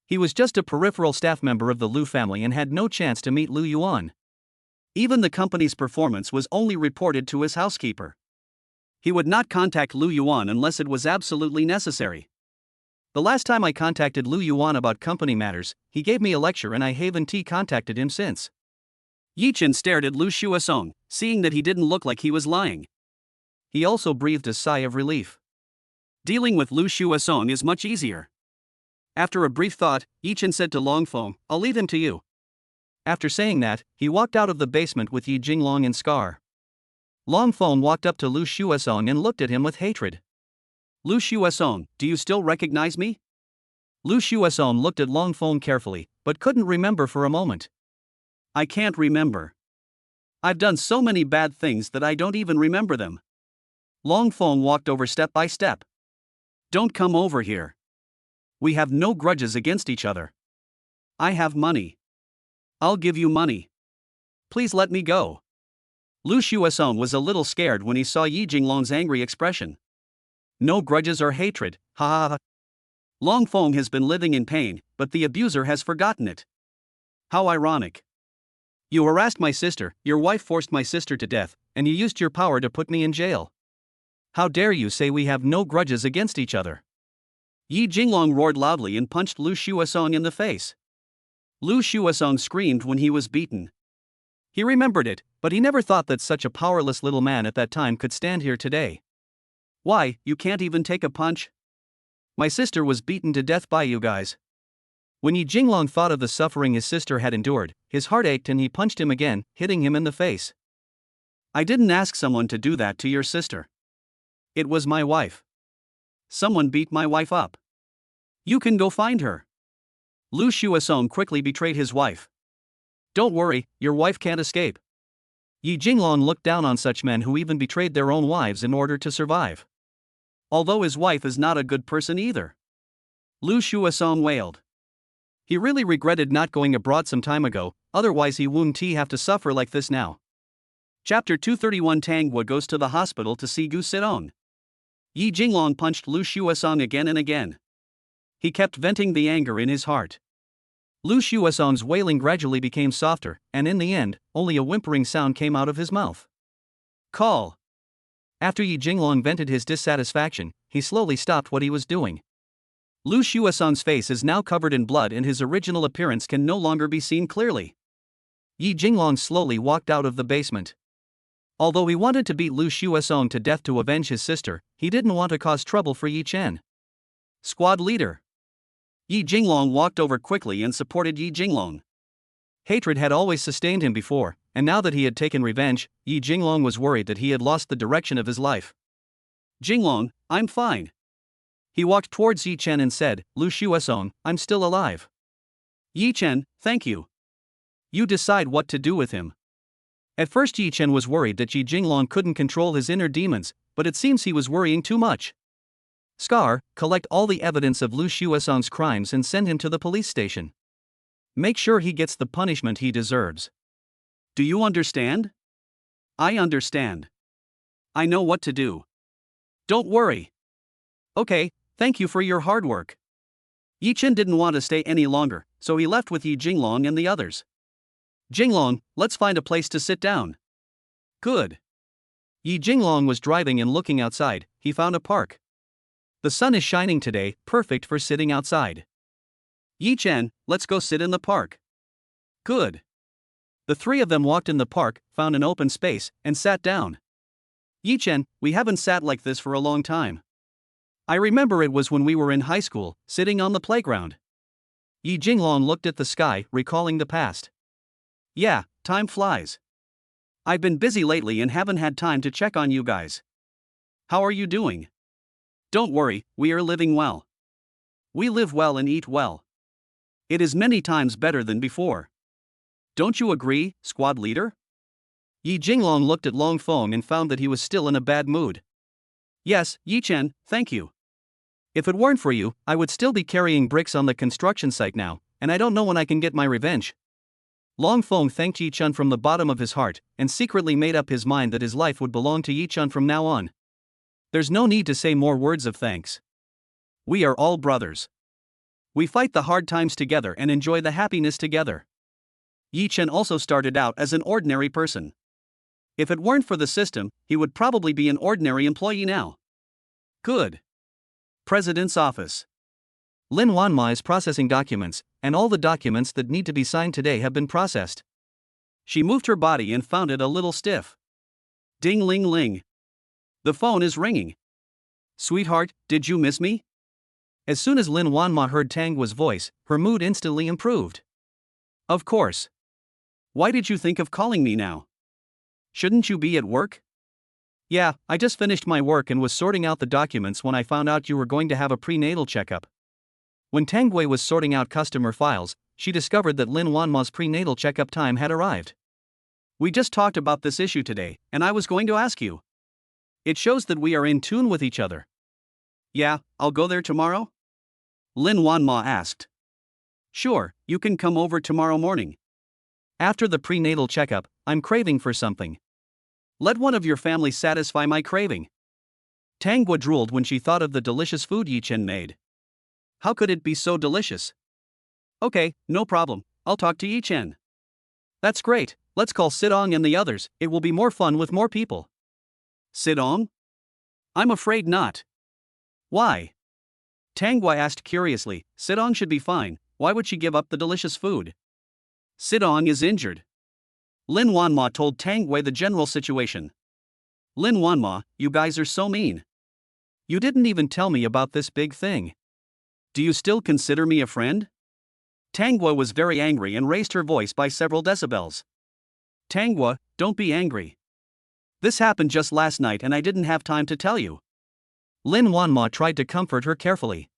He was just a peripheral staff member of the Lu family and had no chance to meet Lu Yuan. Even the company's performance was only reported to his housekeeper. He would not contact Lu Yuan unless it was absolutely necessary. The last time I contacted Lu Yuan about company matters, he gave me a lecture and I haven't contacted him since. Yi Chen stared at Lu Xuesong, seeing that he didn't look like he was lying. He also breathed a sigh of relief. Dealing with Lu Xuesong is much easier. After a brief thought, Yi Chen said to Longfeng, I'll leave him to you. After saying that, he walked out of the basement with Yi Jinglong and Scar. Longfeng walked up to Lu Xuesong and looked at him with hatred. Lu Xuesong, do you still recognize me? Lu Xuesong looked at Longfeng carefully, but couldn't remember for a moment. I can't remember. I've done so many bad things that I don't even remember them. Longfeng walked over step by step. Don't come over here. We have no grudges against each other. I have money. I'll give you money. Please let me go. Lu Xuesong was a little scared when he saw Yi Jinglong's angry expression. No grudges or hatred, ha ha ha. Longfeng has been living in pain, but the abuser has forgotten it. How ironic. You harassed my sister, your wife forced my sister to death, and you used your power to put me in jail. How dare you say we have no grudges against each other? Yi Jinglong roared loudly and punched Lu Xuesong in the face. Lu Xuesong screamed when he was beaten. He remembered it, but he never thought that such a powerless little man at that time could stand here today. Why, you can't even take a punch? My sister was beaten to death by you guys. When Yi Jinglong thought of the suffering his sister had endured, his heart ached and he punched him again, hitting him in the face. I didn't ask someone to do that to your sister. It was my wife. Someone beat my wife up. You can go find her. Lu Xuesong quickly betrayed his wife. Don't worry, your wife can't escape. Yi Jinglong looked down on such men who even betrayed their own wives in order to survive. Although his wife is not a good person either. Lu Xuesong wailed. He really regretted not going abroad some time ago, otherwise he wouldn't have to suffer like this now. Chapter 231 Tang Hua goes to the hospital to see Gu Sidong. Yi Jinglong punched Lu Xuesong again and again. He kept venting the anger in his heart. Lu Xuesong's wailing gradually became softer, and in the end, only a whimpering sound came out of his mouth. Call. After Yi Jinglong vented his dissatisfaction, he slowly stopped what he was doing. Lu Xuesong's face is now covered in blood and his original appearance can no longer be seen clearly. Yi Jinglong slowly walked out of the basement. Although he wanted to beat Lu Xuesong to death to avenge his sister, he didn't want to cause trouble for Yi Chen. Squad leader. Yi Jinglong walked over quickly and supported Yi Jinglong. Hatred had always sustained him before, and now that he had taken revenge, Yi Jinglong was worried that he had lost the direction of his life. Jinglong, I'm fine. He walked towards Yi Chen and said, Lu Xuesong, I'm still alive. Yi Chen, thank you. You decide what to do with him. At first Yi Chen was worried that Yi Jinglong couldn't control his inner demons, but it seems he was worrying too much. Scar, collect all the evidence of Lu Xuesong's crimes and send him to the police station. Make sure he gets the punishment he deserves. Do you understand? I understand. I know what to do. Don't worry. Okay, thank you for your hard work. Yi Chen didn't want to stay any longer, so he left with Yi Jinglong and the others. Jinglong, let's find a place to sit down. Good. Yi Jinglong was driving and looking outside. He found a park. The sun is shining today, perfect for sitting outside. Yi Chen, let's go sit in the park. Good. The three of them walked in the park, found an open space, and sat down. Yi Chen, we haven't sat like this for a long time. I remember it was when we were in high school, sitting on the playground. Yi Jinglong looked at the sky, recalling the past. Yeah, time flies. I've been busy lately and haven't had time to check on you guys. How are you doing? Don't worry, we are living well. We live well and eat well. It is many times better than before. Don't you agree, squad leader? Yi Jinglong looked at Long Feng and found that he was still in a bad mood. Yes, Yi Chen, thank you. If it weren't for you, I would still be carrying bricks on the construction site now, and I don't know when I can get my revenge. Long Feng thanked Yi Chen from the bottom of his heart, and secretly made up his mind that his life would belong to Yi Chen from now on. There's no need to say more words of thanks. We are all brothers. We fight the hard times together and enjoy the happiness together. Yi Chen also started out as an ordinary person. If it weren't for the system, he would probably be an ordinary employee now. Good. President's office. Lin Wanma is processing documents, and all the documents that need to be signed today have been processed. She moved her body and found it a little stiff. Ding ling ling. The phone is ringing. Sweetheart, did you miss me? As soon as Lin Wanma heard Tangwa's voice, her mood instantly improved. Of course. Why did you think of calling me now? Shouldn't you be at work? Yeah, I just finished my work and was sorting out the documents when I found out you were going to have a prenatal checkup. When Tangwei was sorting out customer files, she discovered that Lin Wanma's prenatal checkup time had arrived. We just talked about this issue today, and I was going to ask you. It shows that we are in tune with each other. Yeah, I'll go there tomorrow? Lin Wanma asked. Sure, you can come over tomorrow morning. After the prenatal checkup, I'm craving for something. Let one of your family satisfy my craving. Tangwa drooled when she thought of the delicious food Yi Chen made. How could it be so delicious? Okay, no problem, I'll talk to Yi Chen. That's great, let's call Sidong and the others, it will be more fun with more people. Sidong? I'm afraid not. Why? Tangwa asked curiously. Sidong should be fine, why would she give up the delicious food? Sidong is injured. Lin Wanma told Tangwei the general situation. Lin Wanma, you guys are so mean. You didn't even tell me about this big thing. Do you still consider me a friend? Tangwa was very angry and raised her voice by several decibels. Tangwa, don't be angry. This happened just last night and I didn't have time to tell you. Lin Wanma tried to comfort her carefully.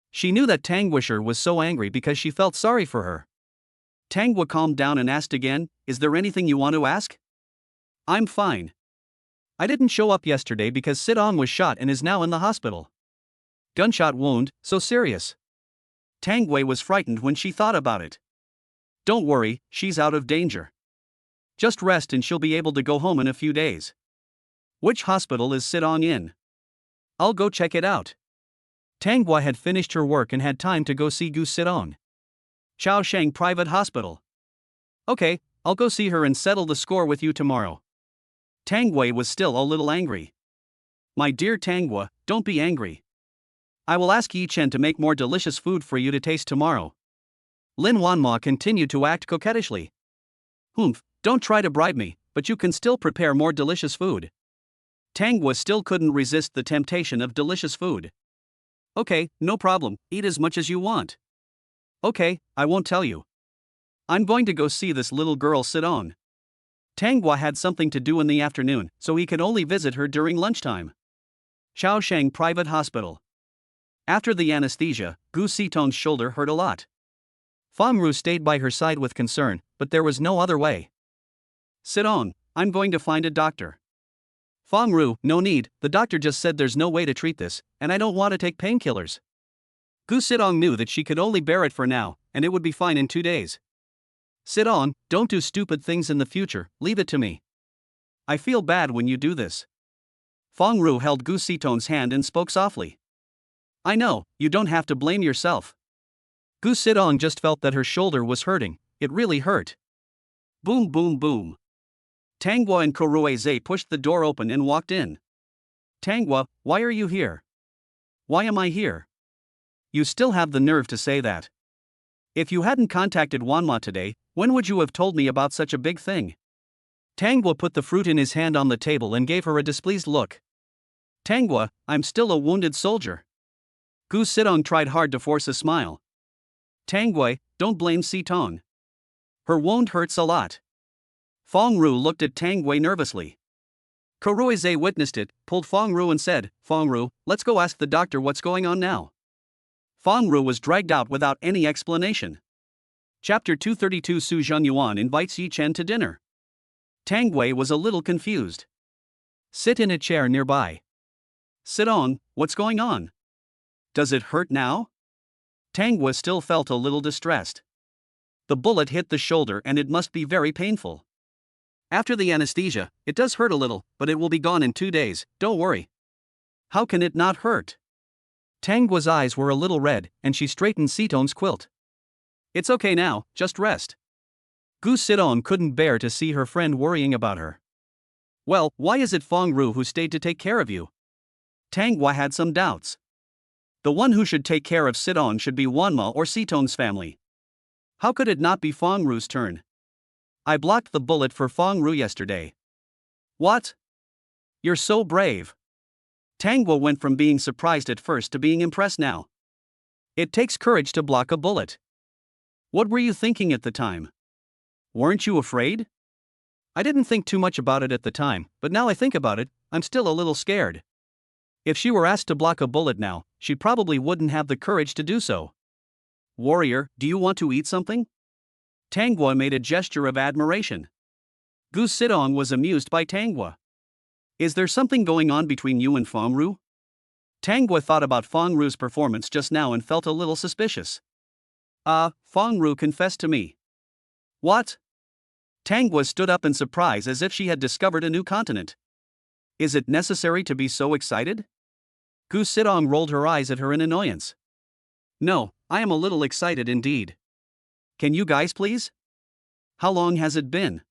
She knew that Tangwisher was so angry because she felt sorry for her. Tangwa calmed down and asked again, is there anything you want to ask? I'm fine. I didn't show up yesterday because Sidong was shot and is now in the hospital. Gunshot wound, so serious. Tangwei was frightened when she thought about it. Don't worry, she's out of danger. Just rest and she'll be able to go home in a few days. Which hospital is Sidong in? I'll go check it out. Tangwa had finished her work and had time to go see Gu Sidong. Chaosheng Private Hospital. Okay, I'll go see her and settle the score with you tomorrow. Tang Wei was still a little angry. My dear Tang Wei, don't be angry. I will ask Yi Chen to make more delicious food for you to taste tomorrow. Lin Wanma continued to act coquettishly. Humph, don't try to bribe me, but you can still prepare more delicious food. Tang Wei still couldn't resist the temptation of delicious food. Okay, no problem, eat as much as you want. Okay, I won't tell you. I'm going to go see this little girl sit on. Tang Wei had something to do in the afternoon, so he could only visit her during lunchtime. Shaosheng Private Hospital. After the anesthesia, Gu Sitong's shoulder hurt a lot. Fang Ru stayed by her side with concern, but there was no other way. Sit on, I'm going to find a doctor. Fang Ru, no need, the doctor just said there's no way to treat this, and I don't want to take painkillers. Gu Sitong knew that she could only bear it for now, and it would be fine in 2 days. Sit on, don't do stupid things in the future, leave it to me. I feel bad when you do this. Fang Ru held Gu Sitong's hand and spoke softly. I know, you don't have to blame yourself. Gu Sitong just felt that her shoulder was hurting, it really hurt. Boom boom boom. Tang Wei and Kuruize pushed the door open and walked in. Tang Wei, why are you here? Why am I here? You still have the nerve to say that. If you hadn't contacted Wanma today, when would you have told me about such a big thing? Tang Wei put the fruit in his hand on the table and gave her a displeased look. Tang Wei, I'm still a wounded soldier. Gu Sitong tried hard to force a smile. Tang Wei, don't blame Sitong. Her wound hurts a lot. Fang Ru looked at Tang Wei nervously. Kuruize witnessed it, pulled Fang Ru and said, Fang Ru, let's go ask the doctor what's going on now. Fang Ru was dragged out without any explanation. Chapter 232 Su Zhenyuan invites Yi Chen to dinner. Tang Wei was a little confused. Sit in a chair nearby. Sit on, what's going on? Does it hurt now? Tang Wei still felt a little distressed. The bullet hit the shoulder and it must be very painful. After the anesthesia, it does hurt a little, but it will be gone in 2 days, don't worry. How can it not hurt? Tang Wei's eyes were a little red, and she straightened Sitong's quilt. It's okay now, just rest. Gu Sitong couldn't bear to see her friend worrying about her. Well, why is it Fang Ru who stayed to take care of you? Tang Wei had some doubts. The one who should take care of Sitong should be Wanma or Sitong's family. How could it not be Fang Ru's turn? I blocked the bullet for Fang Ru yesterday. What? You're so brave. Tang Wei went from being surprised at first to being impressed now. It takes courage to block a bullet. What were you thinking at the time? Weren't you afraid? I didn't think too much about it at the time, but now I think about it, I'm still a little scared. If she were asked to block a bullet now, she probably wouldn't have the courage to do so. Warrior, do you want to eat something? Tang Wei made a gesture of admiration. Gu Sitong was amused by Tang Wei. Is there something going on between you and Fang Ru? Tang Wei thought about Fang Ru's performance just now and felt a little suspicious. Fang Ru confessed to me. What? Tang Wei stood up in surprise as if she had discovered a new continent. Is it necessary to be so excited? Gu Sitong rolled her eyes at her in annoyance. No, I am a little excited indeed. Can you guys please? How long has it been?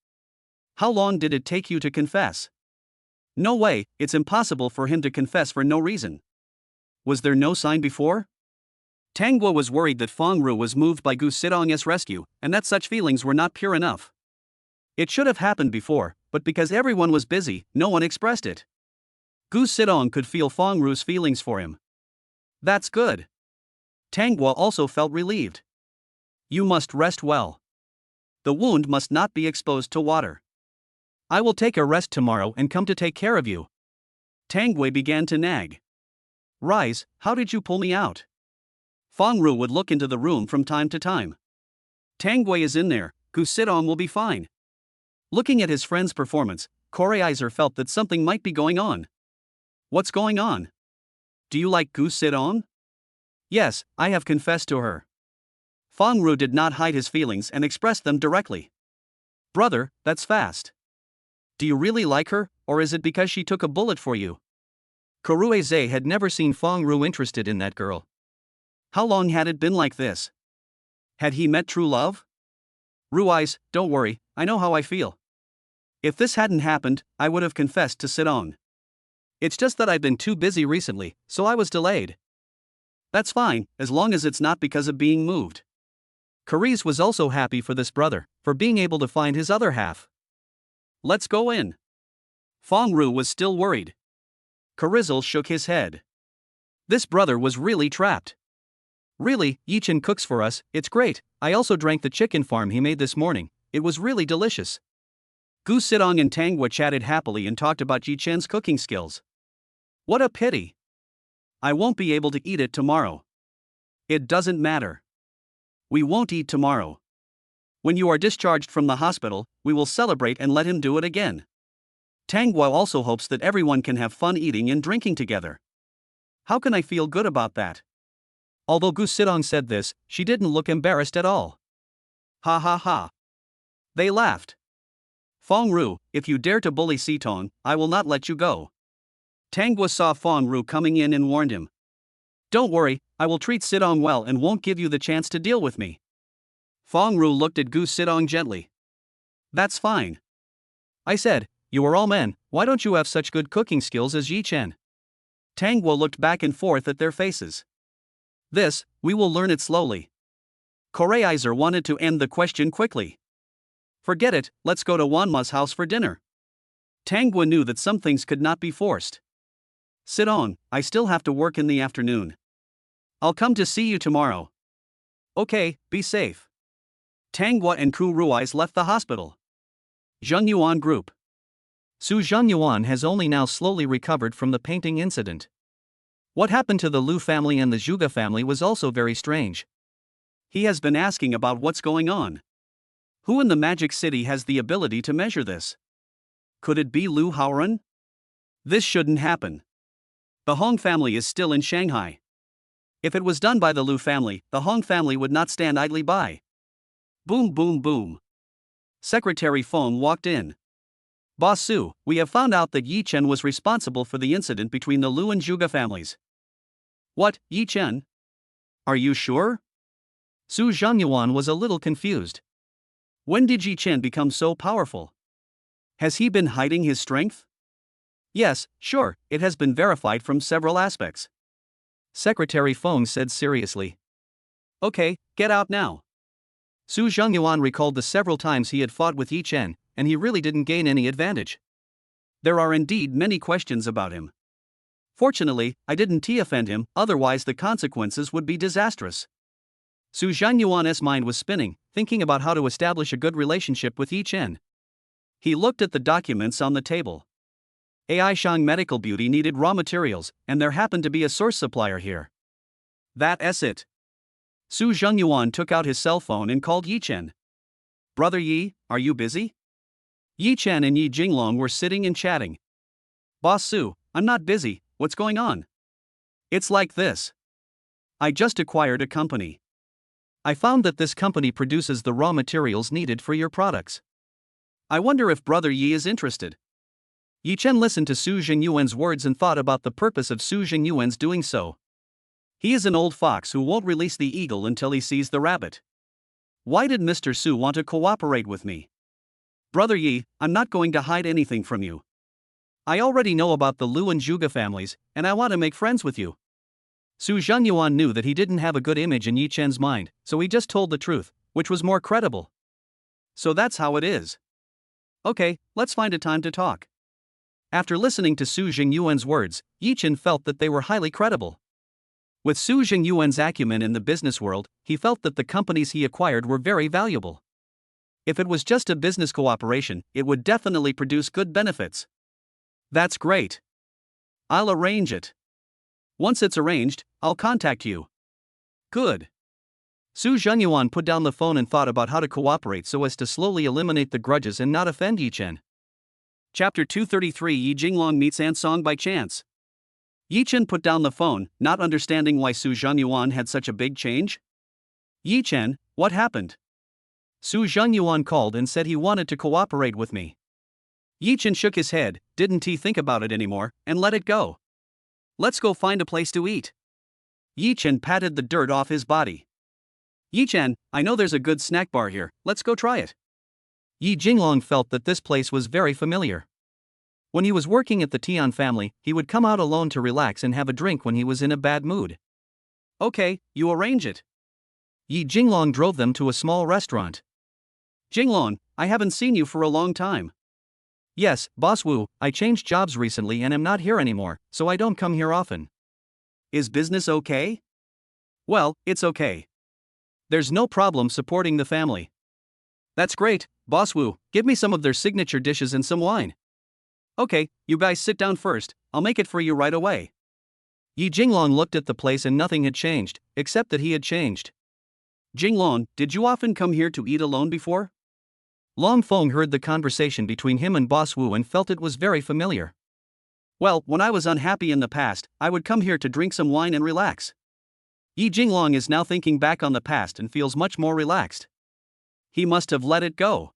How long did it take you to confess? No way, it's impossible for him to confess for no reason. Was there no sign before? Tang Wei was worried that Fang Ru was moved by Gu Sitong's rescue, and that such feelings were not pure enough. It should have happened before, but because everyone was busy, no one expressed it. Gu Sitong could feel Fang Ru's feelings for him. That's good. Tang Wei also felt relieved. You must rest well. The wound must not be exposed to water. I will take a rest tomorrow and come to take care of you. Tang Wei began to nag. Rise, how did you pull me out? Fang Ru would look into the room from time to time. Tang Wei is in there, Gu Sitong will be fine. Looking at his friend's performance, Kuruize felt that something might be going on. What's going on? Do you like Gu Sitong? Yes, I have confessed to her. Fang Ru did not hide his feelings and expressed them directly. Brother, that's fast. Do you really like her, or is it because she took a bullet for you? Kuruize had never seen Fang Ru interested in that girl. How long had it been like this? Had he met true love? Ruiz, don't worry, I know how I feel. If this hadn't happened, I would have confessed to Sidong. It's just that I've been too busy recently, so I was delayed. That's fine, as long as it's not because of being moved. Cariz was also happy for this brother, for being able to find his other half. Let's go in. Fong Ru was still worried. Carizel shook his head. This brother was really trapped. Really, Yichen cooks for us, it's great. I also drank the chicken farm he made this morning, it was really delicious. Gu Sidong and Tanghua chatted happily and talked about Yichen's cooking skills. What a pity. I won't be able to eat it tomorrow. It doesn't matter. We won't eat tomorrow. When you are discharged from the hospital, we will celebrate and let him do it again. Tanghua also hopes that everyone can have fun eating and drinking together. How can I feel good about that? Although Gu Sidong said this, she didn't look embarrassed at all. Ha ha ha. They laughed. Fong Ru, if you dare to bully Sitong, I will not let you go. Tanghua saw Fong Ru coming in and warned him. Don't worry, I will treat Sidong well and won't give you the chance to deal with me. Fong Ru looked at Gu Sidong gently. That's fine. I said, you are all men, why don't you have such good cooking skills as Yichen? Tanghua looked back and forth at their faces. This, we will learn it slowly. Koreizer wanted to end the question quickly. Forget it, let's go to Wanma's house for dinner. Tanghua knew that some things could not be forced. Sidong, I still have to work in the afternoon. I'll come to see you tomorrow. Okay, be safe. Tanghua and Ku Ruiz left the hospital. Zhengyuan Group. Su Zhengyuan has only now slowly recovered from the painting incident. What happened to the Liu family and the Zhuge family was also very strange. He has been asking about what's going on. Who in the Magic City has the ability to measure this? Could it be Liu Haoren? This shouldn't happen. The Hong family is still in Shanghai. If it was done by the Liu family, the Hong family would not stand idly by. Boom boom boom. Secretary Feng walked in. Boss Su, we have found out that Yichen was responsible for the incident between the Liu and Zhuge families. What, Yichen? Are you sure? Su Zhengyuan was a little confused. When did Yichen become so powerful? Has he been hiding his strength? Yes, sure, it has been verified from several aspects. Secretary Feng said seriously. Okay, get out now. Su Zhengyuan recalled the several times he had fought with Yichen, and he really didn't gain any advantage. There are indeed many questions about him. Fortunately, I didn't offend him, otherwise the consequences would be disastrous. Su Zhengyuan's mind was spinning, thinking about how to establish a good relationship with Yichen. He looked at the documents on the table. Aishang Medical Beauty needed raw materials, and there happened to be a source supplier here. That's it. Su Zhengyuan took out his cell phone and called Yichen. Brother Yi, are you busy? Yichen and Yi Jinglong were sitting and chatting. Boss Su, I'm not busy, what's going on? It's like this. I just acquired a company. I found that this company produces the raw materials needed for your products. I wonder if Brother Yi is interested. Yichen listened to Su Zhengyuan's words and thought about the purpose of Su Zhengyuan's doing so. He is an old fox who won't release the eagle until he sees the rabbit. Why did Mr. Su want to cooperate with me? Brother Yi, I'm not going to hide anything from you. I already know about the Liu and Zhuge families, and I want to make friends with you. Su Zhengyuan knew that he didn't have a good image in Yichen's mind, so he just told the truth, which was more credible. So that's how it is. Okay, let's find a time to talk. After listening to Su Zhengyuan's words, Yichen felt that they were highly credible. With Su Zhengyuan's acumen in the business world, he felt that the companies he acquired were very valuable. If it was just a business cooperation, it would definitely produce good benefits. That's great. I'll arrange it. Once it's arranged, I'll contact you. Good. Su Zhengyuan put down the phone and thought about how to cooperate so as to slowly eliminate the grudges and not offend Yichen. Chapter 233 Yi Jinglong meets Ansong by chance. Yichen put down the phone, not understanding why Su Zhengyuan had such a big change. Yichen, what happened? Su Zhengyuan called and said he wanted to cooperate with me. Yichen shook his head, didn't he think about it anymore, and let it go. Let's go find a place to eat. Yichen patted the dirt off his body. Yi Chen, I know there's a good snack bar here, let's go try it. Yi Jinglong felt that this place was very familiar. When he was working at the Tian family, he would come out alone to relax and have a drink when he was in a bad mood. Okay, you arrange it. Yi Jinglong drove them to a small restaurant. Jinglong, I haven't seen you for a long time. Yes, Boss Wu, I changed jobs recently and am not here anymore, so I don't come here often. Is business okay? Well, it's okay. There's no problem supporting the family. That's great, Boss Wu, give me some of their signature dishes and some wine. Okay, you guys sit down first, I'll make it for you right away. Yi Jinglong looked at the place and nothing had changed, except that he had changed. Jinglong, did you often come here to eat alone before? Long Feng heard the conversation between him and Boss Wu and felt it was very familiar. Well, when I was unhappy in the past, I would come here to drink some wine and relax. Yi Jinglong is now thinking back on the past and feels much more relaxed. He must have let it go.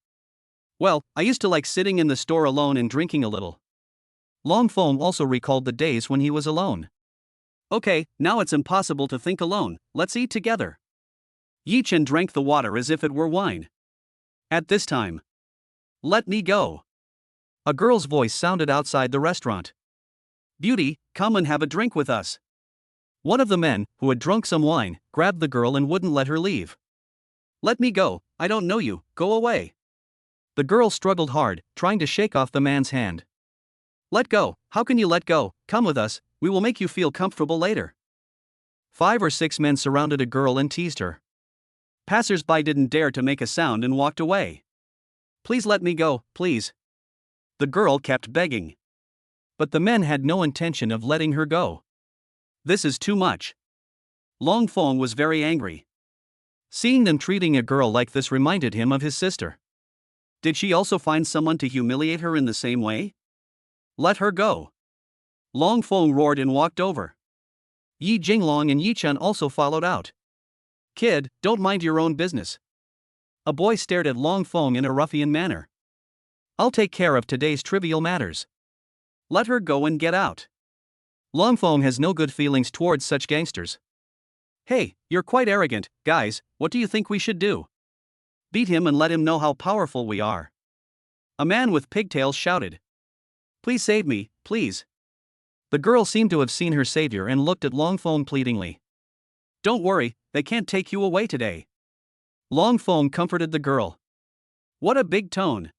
Well, I used to like sitting in the store alone and drinking a little. Long Feng also recalled the days when he was alone. Okay, now it's impossible to think alone, let's eat together. Yi Chen drank the water as if it were wine. At this time, let me go. A girl's voice sounded outside the restaurant. Beauty, come and have a drink with us. One of the men, who had drunk some wine, grabbed the girl and wouldn't let her leave. Let me go, I don't know you, go away. The girl struggled hard, trying to shake off the man's hand. Let go, how can you let go? Come with us, we will make you feel comfortable later. 5 or 6 men surrounded a girl and teased her. Passers-by didn't dare to make a sound and walked away. Please let me go, please. The girl kept begging. But the men had no intention of letting her go. This is too much. Long Feng was very angry. Seeing them treating a girl like this reminded him of his sister. Did she also find someone to humiliate her in the same way? Let her go. Long Feng roared and walked over. Yi Jinglong and Yi Chen also followed out. Kid, don't mind your own business. A boy stared at Long Feng in a ruffian manner. I'll take care of today's trivial matters. Let her go and get out. Long Feng has no good feelings towards such gangsters. Hey, you're quite arrogant, guys, what do you think we should do? Beat him and let him know how powerful we are. A man with pigtails shouted. Please save me, please. The girl seemed to have seen her savior and looked at Long Feng pleadingly. Don't worry, they can't take you away today. Long Feng comforted the girl. What a big tone.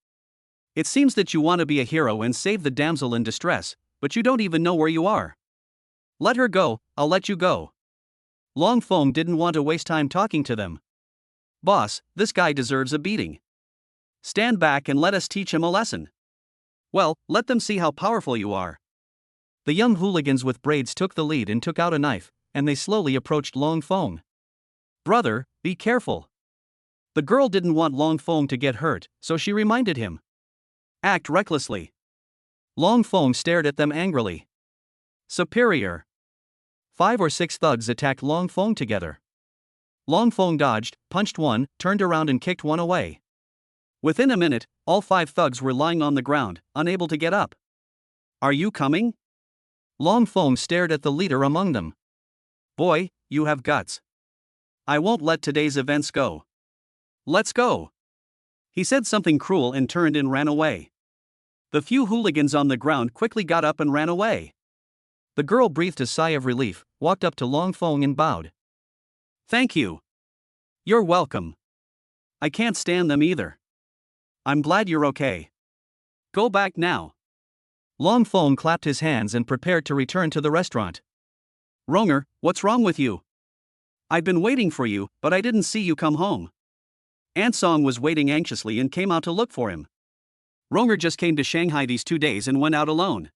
It seems that you want to be a hero and save the damsel in distress, but you don't even know where you are. Let her go, I'll let you go. Long Feng didn't want to waste time talking to them. Boss, this guy deserves a beating. Stand back and let us teach him a lesson. Well, let them see how powerful you are. The young hooligans with braids took the lead and took out a knife, and they slowly approached Long Feng. Brother, be careful. The girl didn't want Long Feng to get hurt, so she reminded him. Act recklessly. Long Feng stared at them angrily. Superior. 5 or 6 thugs attacked Long Feng together. Long Feng dodged, punched one, turned around and kicked one away. Within a minute, all 5 thugs were lying on the ground, unable to get up. Are you coming? Long Feng stared at the leader among them. Boy, you have guts. I won't let today's events go. Let's go. He said something cruel and turned and ran away. The few hooligans on the ground quickly got up and ran away. The girl breathed a sigh of relief, walked up to Long Feng and bowed. Thank you. You're welcome. I can't stand them either. I'm glad you're okay. Go back now. Long Feng clapped his hands and prepared to return to the restaurant. Ronger, what's wrong with you? I've been waiting for you, but I didn't see you come home. Ansong was waiting anxiously and came out to look for him. Ronger just came to Shanghai these 2 days and went out alone.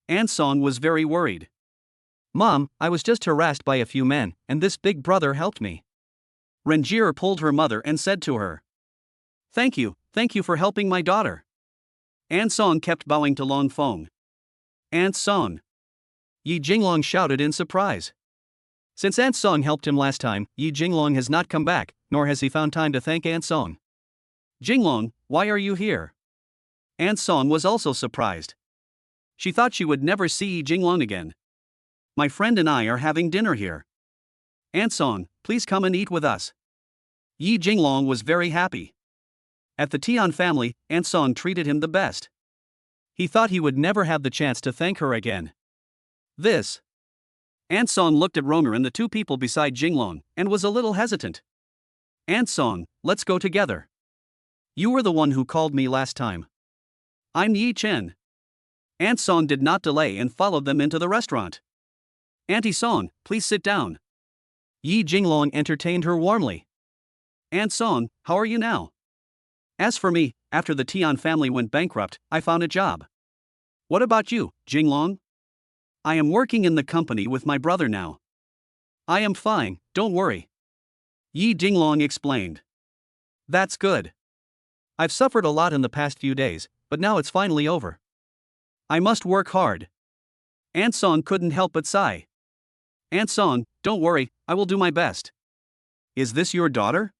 Ansong was very worried. Mom, I was just harassed by a few men, and this big brother helped me. Renjir pulled her mother and said to her. Thank you for helping my daughter. Ansong kept bowing to Long Feng. Ansong. Yi Jinglong shouted in surprise. Since Ansong helped him last time, Yi Jinglong has not come back, nor has he found time to thank Ansong. Jinglong, why are you here? Ansong was also surprised. She thought she would never see Yi Jinglong again. My friend and I are having dinner here. Ansong, please come and eat with us. Yi Jinglong was very happy. At the Tian family, Aunt Song treated him the best. He thought he would never have the chance to thank her again. This. Aunt Song looked at Ronger and the two people beside Jinglong, and was a little hesitant. Aunt Song, let's go together. You were the one who called me last time. I'm Yi Chen. Aunt Song did not delay and followed them into the restaurant. Auntie Song, please sit down. Yi Jinglong entertained her warmly. Aunt Song, how are you now? As for me, after the Tian family went bankrupt, I found a job. What about you, Jinglong? I am working in the company with my brother now. I am fine, don't worry. Yi Jinglong explained. That's good. I've suffered a lot in the past few days, but now it's finally over. I must work hard. Aunt Song couldn't help but sigh. Aunt Song, don't worry, I will do my best. Is this your daughter?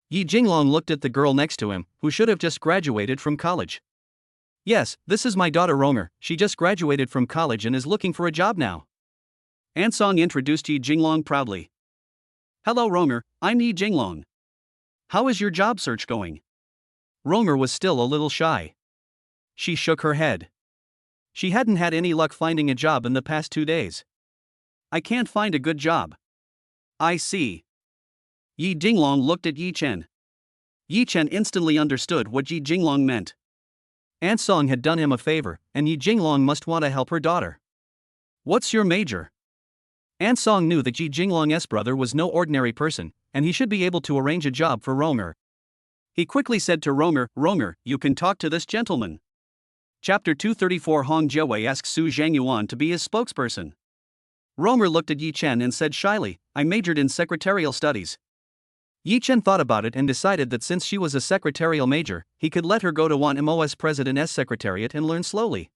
Yi Jinglong looked at the girl next to him, who should have just graduated from college. Yes, this is my daughter Ronger, she just graduated from college and is looking for a job now. Aunt Song introduced Yi Jinglong proudly. Hello Ronger, I'm Yi Jinglong. How is your job search going? Ronger was still a little shy. She shook her head. She hadn't had any luck finding a job in the past 2 days. I can't find a good job. I see. Yi Jinglong looked at Yi Chen. Yi Chen instantly understood what Yi Jinglong meant. Aunt Song had done him a favor, and Yi Jinglong must want to help her daughter. What's your major? Aunt Song knew that Yi Jinglong's brother was no ordinary person, and he should be able to arrange a job for Ronger. He quickly said to Ronger, Ronger, you can talk to this gentleman. Chapter 234 Hong Jiawei asks Su Zhangyuan to be his spokesperson. Ronger looked at Yi Chen and said shyly, I majored in secretarial studies. Yi Chen thought about it and decided that since she was a secretarial major, he could let her go to Wan Mo's president's secretariat and learn slowly.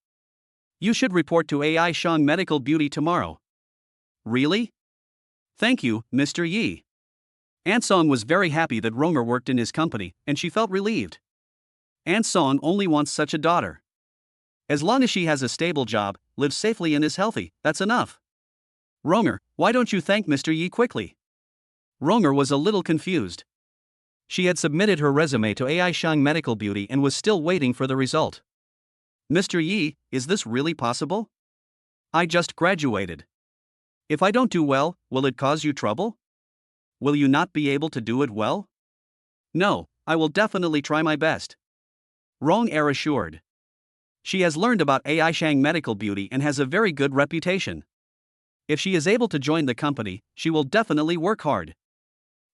You should report to AI Shang Medical Beauty tomorrow. Really? Thank you, Mr. Yi. Aunt Song was very happy that Ronger worked in his company, and she felt relieved. Aunt Song only wants such a daughter. As long as she has a stable job, lives safely and is healthy, that's enough. Ronger, why don't you thank Mr. Yi quickly? Ronger was a little confused. She had submitted her resume to AI Shang Medical Beauty and was still waiting for the result. Mr. Yi, is this really possible? I just graduated. If I don't do well, will it cause you trouble? Will you not be able to do it well? No, I will definitely try my best. Rong Er assured. She has learned about AI Shang Medical Beauty and has a very good reputation. If she is able to join the company, she will definitely work hard.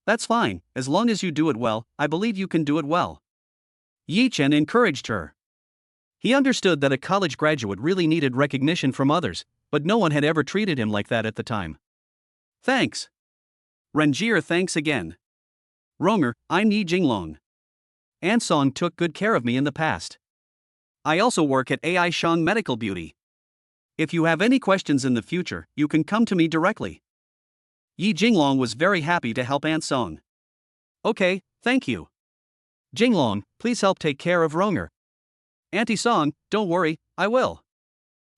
That's fine, as long as you do it well, I believe you can do it well. Yi Chen encouraged her. He understood that a college graduate really needed recognition from others, but no one had ever treated him like that at the time. Thanks. Renjir thanks again. Ronger, I'm Yi Jinglong. Aunt Song took good care of me in the past. I also work at AI Shang Medical Beauty. If you have any questions in the future, you can come to me directly. Yi Jinglong was very happy to help Aunt Song. Okay, thank you. Jinglong, please help take care of Ronger. Auntie Song, don't worry, I will.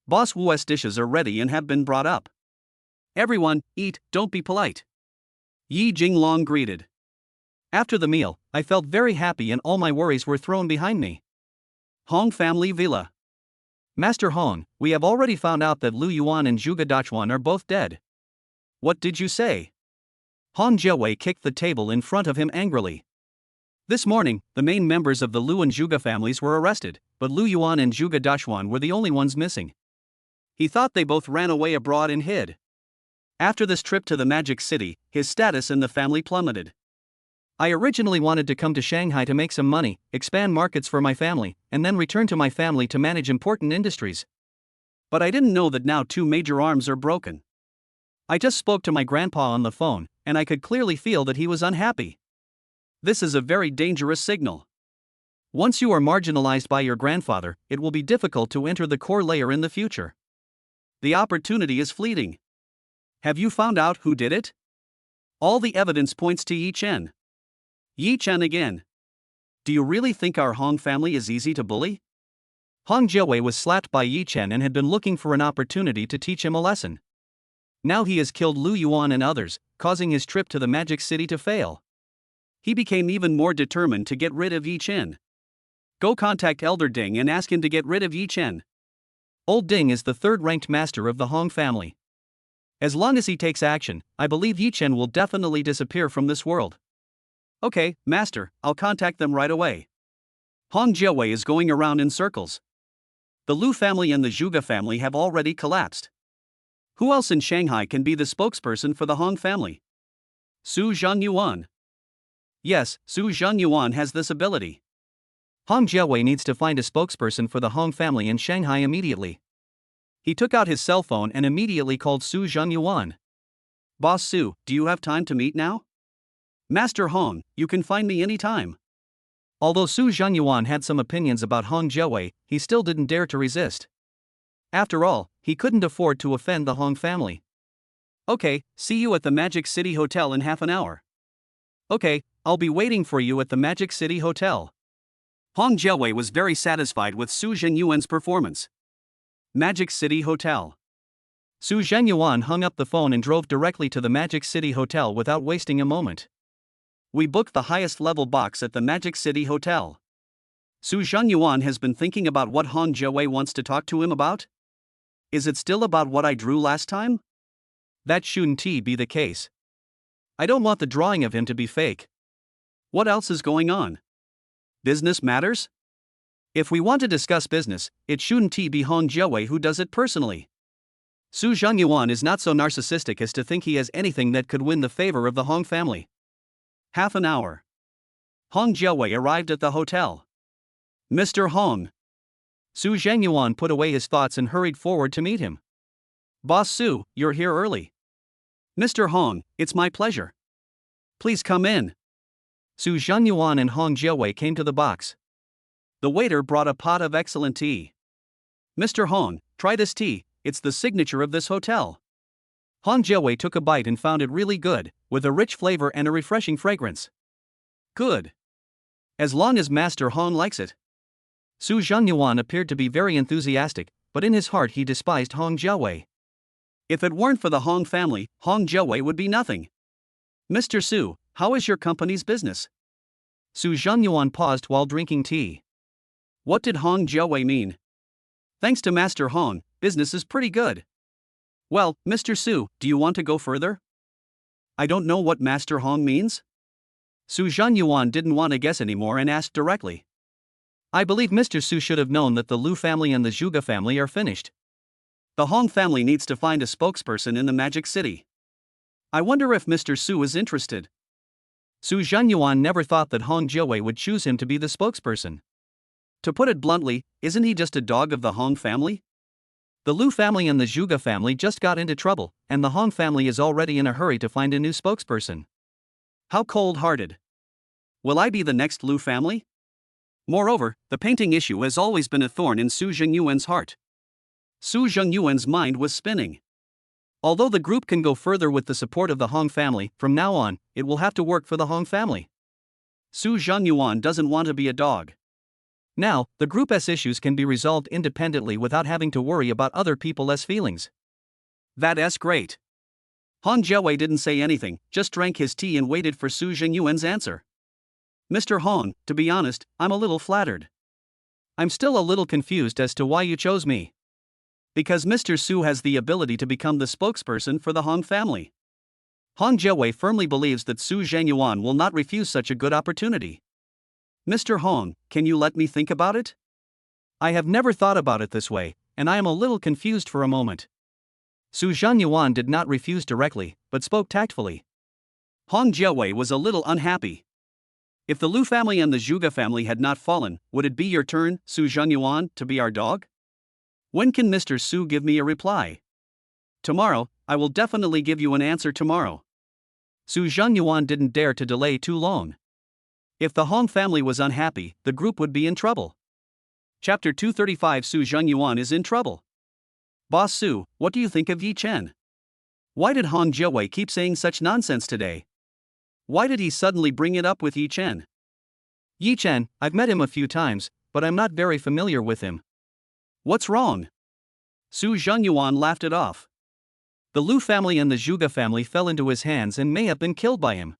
Boss Wu's dishes are ready and have been brought up. Everyone, eat, don't be polite. Yi Jinglong greeted. After the meal, I felt very happy and all my worries were thrown behind me. Hong Family Villa. Master Hong, we have already found out that Lu Yuan and Zhuge Dachuan are both dead. What did you say? Hong Jiawei kicked the table in front of him angrily. This morning, the main members of the Lu and Zhuge families were arrested, but Lu Yuan and Zhuge Dachuan were the only ones missing. He thought they both ran away abroad and hid. After this trip to the Magic City, his status in the family plummeted. I originally wanted to come to Shanghai to make some money, expand markets for my family, and then return to my family to manage important industries. But I didn't know that now 2 major arms are broken. I just spoke to my grandpa on the phone, and I could clearly feel that he was unhappy. This is a very dangerous signal. Once you are marginalized by your grandfather, it will be difficult to enter the core layer in the future. The opportunity is fleeting. Have you found out who did it? All the evidence points to Yi Chen. Yi Chen again. Do you really think our Hong family is easy to bully? Hong Jiawei was slapped by Yi Chen and had been looking for an opportunity to teach him a lesson. Now he has killed Lu Yuan and others, causing his trip to the Magic City to fail. He became even more determined to get rid of Yi Chen. Go contact Elder Ding and ask him to get rid of Yi Chen. Old Ding is the third-ranked master of the Hong family. As long as he takes action, I believe Yi Chen will definitely disappear from this world. Okay, master, I'll contact them right away. Hong Jiawei is going around in circles. The Lu family and the Zhuge family have already collapsed. Who else in Shanghai can be the spokesperson for the Hong family? Su Zhanyuan. Yes, Su Zhanyuan has this ability. Hong Jiawei needs to find a spokesperson for the Hong family in Shanghai immediately. He took out his cell phone and immediately called Su Zhanyuan. Boss Su, do you have time to meet now? Master Hong, you can find me anytime. Although Su Zhanyuan had some opinions about Hong Jiawei, he still didn't dare to resist. After all, he couldn't afford to offend the Hong family. Okay, see you at the Magic City Hotel in half an hour. Okay, I'll be waiting for you at the Magic City Hotel. Hong Jiawei was very satisfied with Su Zhenyuan's performance. Magic City Hotel. Su Zhenyuan hung up the phone and drove directly to the Magic City Hotel without wasting a moment. We booked the highest level box at the Magic City Hotel. Su Zhenyuan has been thinking about what Hong Jiawei wants to talk to him about? Is it still about what I drew last time? That shouldn't be the case. I don't want the drawing of him to be fake. What else is going on? Business matters? If we want to discuss business, it shouldn't be Hong Jiawei who does it personally. Su Zhenyuan is not so narcissistic as to think he has anything that could win the favor of the Hong family. Half an hour. Hong Jiawei arrived at the hotel. Mr. Hong. Su Zhenyuan put away his thoughts and hurried forward to meet him. Boss Su, you're here early. Mr. Hong, it's my pleasure. Please come in. Su Zhenyuan and Hong Jiawei came to the box. The waiter brought a pot of excellent tea. Mr. Hong, try this tea, it's the signature of this hotel. Hong Jiawei took a bite and found it really good, with a rich flavor and a refreshing fragrance. Good. As long as Master Hong likes it. Su Zhenyuan appeared to be very enthusiastic, but in his heart he despised Hong Jiawei. If it weren't for the Hong family, Hong Jiawei would be nothing. Mr. Su, how is your company's business? Su Zhenyuan paused while drinking tea. What did Hong Jiawei mean? Thanks to Master Hong, business is pretty good. Well, Mr. Su, do you want to go further? I don't know what Master Hong means. Su Zhenyuan didn't want to guess anymore and asked directly. I believe Mr. Su should have known that the Lu family and the Zhuge family are finished. The Hong family needs to find a spokesperson in the Magic City. I wonder if Mr. Su is interested. Su Zhenyuan never thought that Hong Jiawei would choose him to be the spokesperson. To put it bluntly, isn't he just a dog of the Hong family? The Lu family and the Zhuge family just got into trouble, and the Hong family is already in a hurry to find a new spokesperson. How cold-hearted. Will I be the next Lu family? Moreover, the painting issue has always been a thorn in Su Zhengyuan's heart. Su Zhengyuan's mind was spinning. Although the group can go further with the support of the Hong family, from now on, it will have to work for the Hong family. Su Zhenyuan doesn't want to be a dog. Now, the group's issues can be resolved independently without having to worry about other people's feelings. That's great. Hong Jiawei didn't say anything, just drank his tea and waited for Su Zhengyuan's answer. Mr. Hong, to be honest, I'm a little flattered. I'm still a little confused as to why you chose me. Because Mr. Su has the ability to become the spokesperson for the Hong family. Hong Jiawei firmly believes that Su Zhenyuan will not refuse such a good opportunity. Mr. Hong, can you let me think about it? I have never thought about it this way, and I am a little confused for a moment. Su Zhenyuan did not refuse directly, but spoke tactfully. Hong Jiawei was a little unhappy. If the Lu family and the Zhuge family had not fallen, would it be your turn, Su Zhenyuan, to be our dog? When can Mr. Su give me a reply? Tomorrow, I will definitely give you an answer tomorrow. Su Zhenyuan didn't dare to delay too long. If the Hong family was unhappy, the group would be in trouble. Chapter 235 Su Zhenyuan is in trouble. Boss Su, what do you think of Yi Chen? Why did Hong Jiawei keep saying such nonsense today? Why did he suddenly bring it up with Yi Chen? Yi Chen, I've met him a few times, but I'm not very familiar with him. What's wrong? Su Zhenyuan laughed it off. The Lu family and the Zhuge family fell into his hands and may have been killed by him.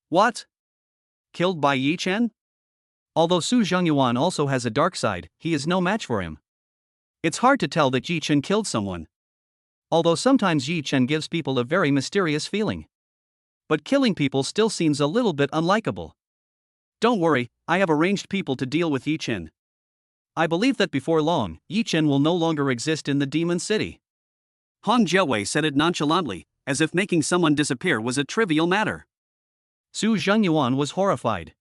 What? killed by Yi Chen? Although Su Zhengyuan also has a dark side, he is no match for him. It's hard to tell that Yi Chen killed someone. Although sometimes Yi Chen gives people a very mysterious feeling. But killing people still seems a little bit unlikable. Don't worry, I have arranged people to deal with Yi Chen. I believe that before long, Yi Chen will no longer exist in the Demon City. Hong Jiawei said it nonchalantly, as if making someone disappear was a trivial matter. Su Zhengyuan was horrified.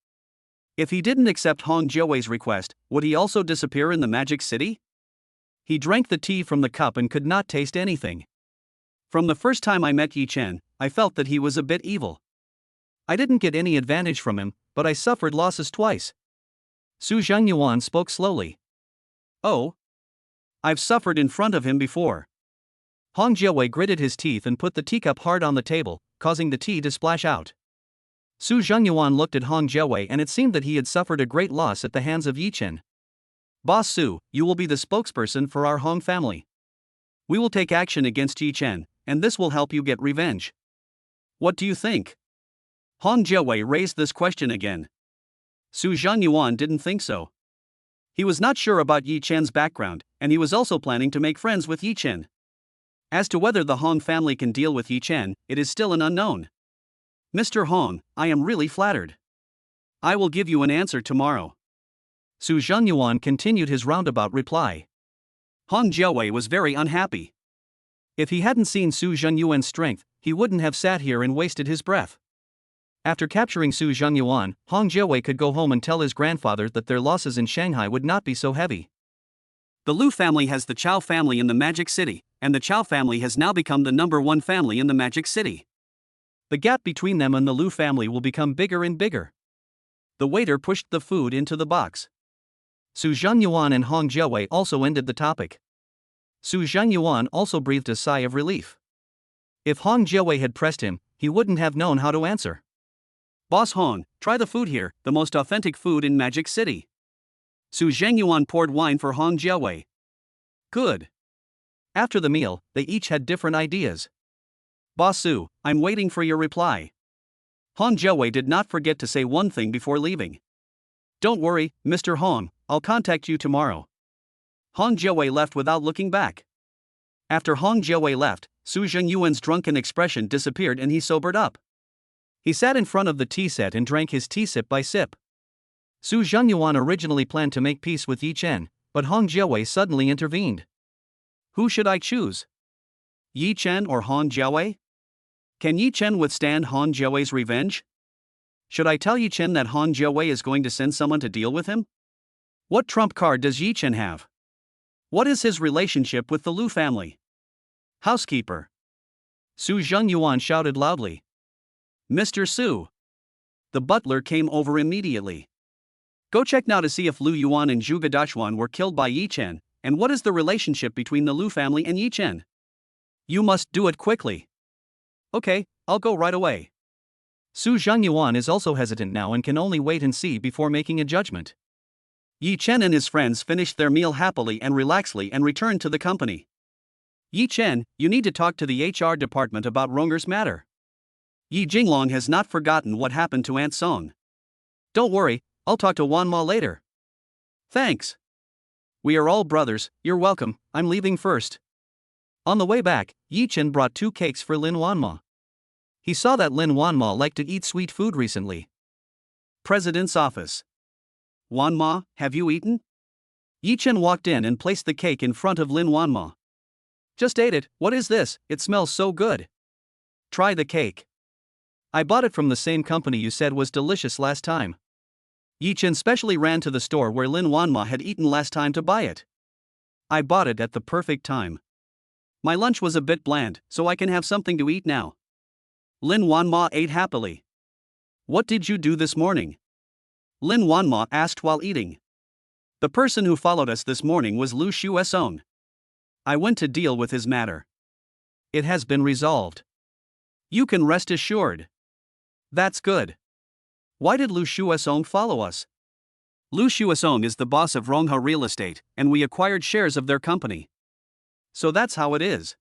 If he didn't accept Hong Jiawei's request, would he also disappear in the Magic City? He drank the tea from the cup and could not taste anything. From the first time I met Yi Chen, I felt that he was a bit evil. I didn't get any advantage from him, but I suffered losses twice. Su Zhengyuan spoke slowly. Oh? I've suffered in front of him before. Hong Jiawei gritted his teeth and put the teacup hard on the table, causing the tea to splash out. Su Zhengyuan looked at Hong Jiawei and it seemed that he had suffered a great loss at the hands of Yi Chen. Boss Su, you will be the spokesperson for our Hong family. We will take action against Yi Chen, and this will help you get revenge. What do you think? Hong Jiawei raised this question again. Su Zhengyuan didn't think so. He was not sure about Yi Chen's background, and he was also planning to make friends with Yi Chen. As to whether the Hong family can deal with Yi Chen, it is still an unknown. Mr. Hong, I am really flattered. I will give you an answer tomorrow. Su Zhengyuan continued his roundabout reply. Hong Jiawei was very unhappy. If he hadn't seen Su Zhengyuan's strength, he wouldn't have sat here and wasted his breath. After capturing Su Zhengyuan, Hong Jiawei could go home and tell his grandfather that their losses in Shanghai would not be so heavy. The Lu family has the Chao family in the Magic City, and the Chao family has now become the #1 family in the Magic City. The gap between them and the Lu family will become bigger and bigger. The waiter pushed the food into the box. Su Zhengyuan and Hong Jiawei also ended the topic. Su Zhengyuan also breathed a sigh of relief. If Hong Jiawei had pressed him, he wouldn't have known how to answer. Boss Hong, try the food here, the most authentic food in Magic City. Su Zhengyuan poured wine for Hong Jiawei. Good. After the meal, they each had different ideas. Boss Su, I'm waiting for your reply. Hong Jiawei did not forget to say one thing before leaving. Don't worry, Mr. Hong, I'll contact you tomorrow. Hong Jiawei left without looking back. After Hong Jiawei left, Su Zhengyuan's drunken expression disappeared and he sobered up. He sat in front of the tea set and drank his tea sip by sip. Su Zhengyuan originally planned to make peace with Yi Chen, but Hong Jiawei suddenly intervened. Who should I choose? Yi Chen or Hong Jiawei? Can Yi Chen withstand Hong Jiawei's revenge? Should I tell Yi Chen that Hong Jiawei is going to send someone to deal with him? What trump card does Yi Chen have? What is his relationship with the Lu family? Housekeeper. Su Zhengyuan shouted loudly. Mr. Su. The butler came over immediately. Go check now to see if Lu Yuan and Zhuge Dachuan were killed by Yi Chen, and what is the relationship between the Lu family and Yi Chen. You must do it quickly. Okay, I'll go right away. Su Zhengyuan is also hesitant now and can only wait and see before making a judgment. Yi Chen and his friends finished their meal happily and relaxedly and returned to the company. Yi Chen, you need to talk to the HR department about Ronger's matter. Yi Jinglong has not forgotten what happened to Aunt Song. Don't worry, I'll talk to Wan Ma later. Thanks. We are all brothers, you're welcome, I'm leaving first. On the way back, Yi Chen brought 2 cakes for Lin Wanma. He saw that Lin Wanma liked to eat sweet food recently. President's office. Wanma, have you eaten? Yi Chen walked in and placed the cake in front of Lin Wanma. Just ate it, what is this, it smells so good. Try the cake. I bought it from the same company you said was delicious last time. Yi Chen specially ran to the store where Lin Wanma had eaten last time to buy it. I bought it at the perfect time. My lunch was a bit bland, so I can have something to eat now. Lin Wanma ate happily. What did you do this morning? Lin Wanma asked while eating. The person who followed us this morning was Lu Shuesong. I went to deal with his matter. It has been resolved. You can rest assured. That's good. Why did Lu Shuesong follow us? Lu Shuesong is the boss of Rongha Real Estate, and we acquired shares of their company. So that's how it is.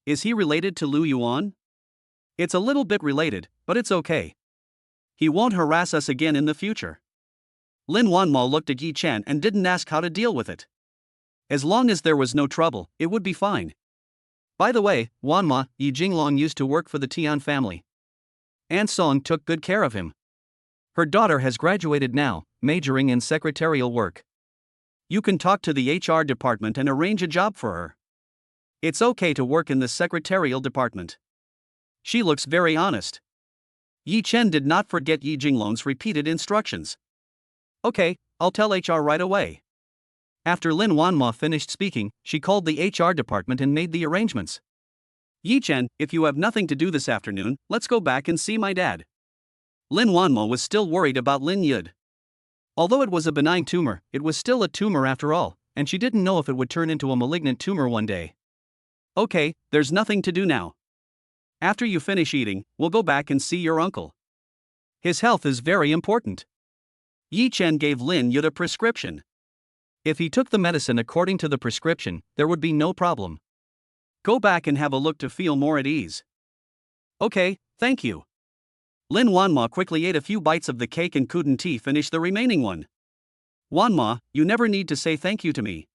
Is he related to Lu Yuan? It's a little bit related, but it's okay. He won't harass us again in the future. Lin Wanma looked at Yi Chen and didn't ask how to deal with it. As long as there was no trouble, it would be fine. By the way, Wanma, Yi Jinglong used to work for the Tian family. Aunt Song took good care of him. Her daughter has graduated now, majoring in secretarial work. You can talk to the HR department and arrange a job for her. It's okay to work in the secretarial department. She looks very honest. Yi Chen did not forget Yi Jinglong's repeated instructions. Okay, I'll tell HR right away. After Lin Wanma finished speaking, she called the HR department and made the arrangements. Yi Chen, if you have nothing to do this afternoon, let's go back and see my dad. Lin Wanma was still worried about Lin Yud. Although it was a benign tumor, it was still a tumor after all, and she didn't know if it would turn into a malignant tumor one day. Okay, there's nothing to do now. After you finish eating, we'll go back and see your uncle. His health is very important. Yi Chen gave Lin Yud a prescription. If he took the medicine according to the prescription, there would be no problem. Go back and have a look to feel more at ease. Okay, thank you. Lin Wanma quickly ate a few bites of the cake and couldn't finish the remaining one. Wanma, you never need to say thank you to me.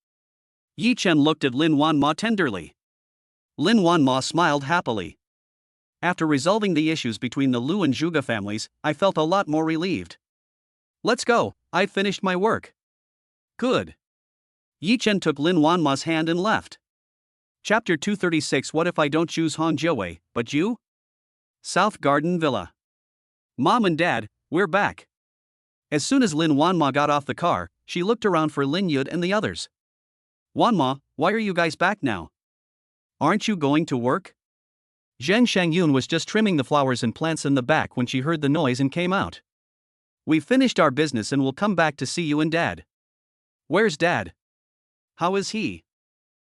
Yi Chen looked at Lin Wanma tenderly. Lin Wanma smiled happily. After resolving the issues between the Lu and Zhuge families, I felt a lot more relieved. Let's go, I've finished my work. Good. Yi Chen took Lin Wanma's hand and left. Chapter 236. What if I don't choose Han Jiawei, but you? South Garden Villa. Mom and Dad, we're back. As soon as Lin Wanma got off the car, she looked around for Lin Yud and the others. Wanma, why are you guys back now? Aren't you going to work? Zheng Shangyun was just trimming the flowers and plants in the back when she heard the noise and came out. We've finished our business and will come back to see you and Dad. Where's Dad? How is he?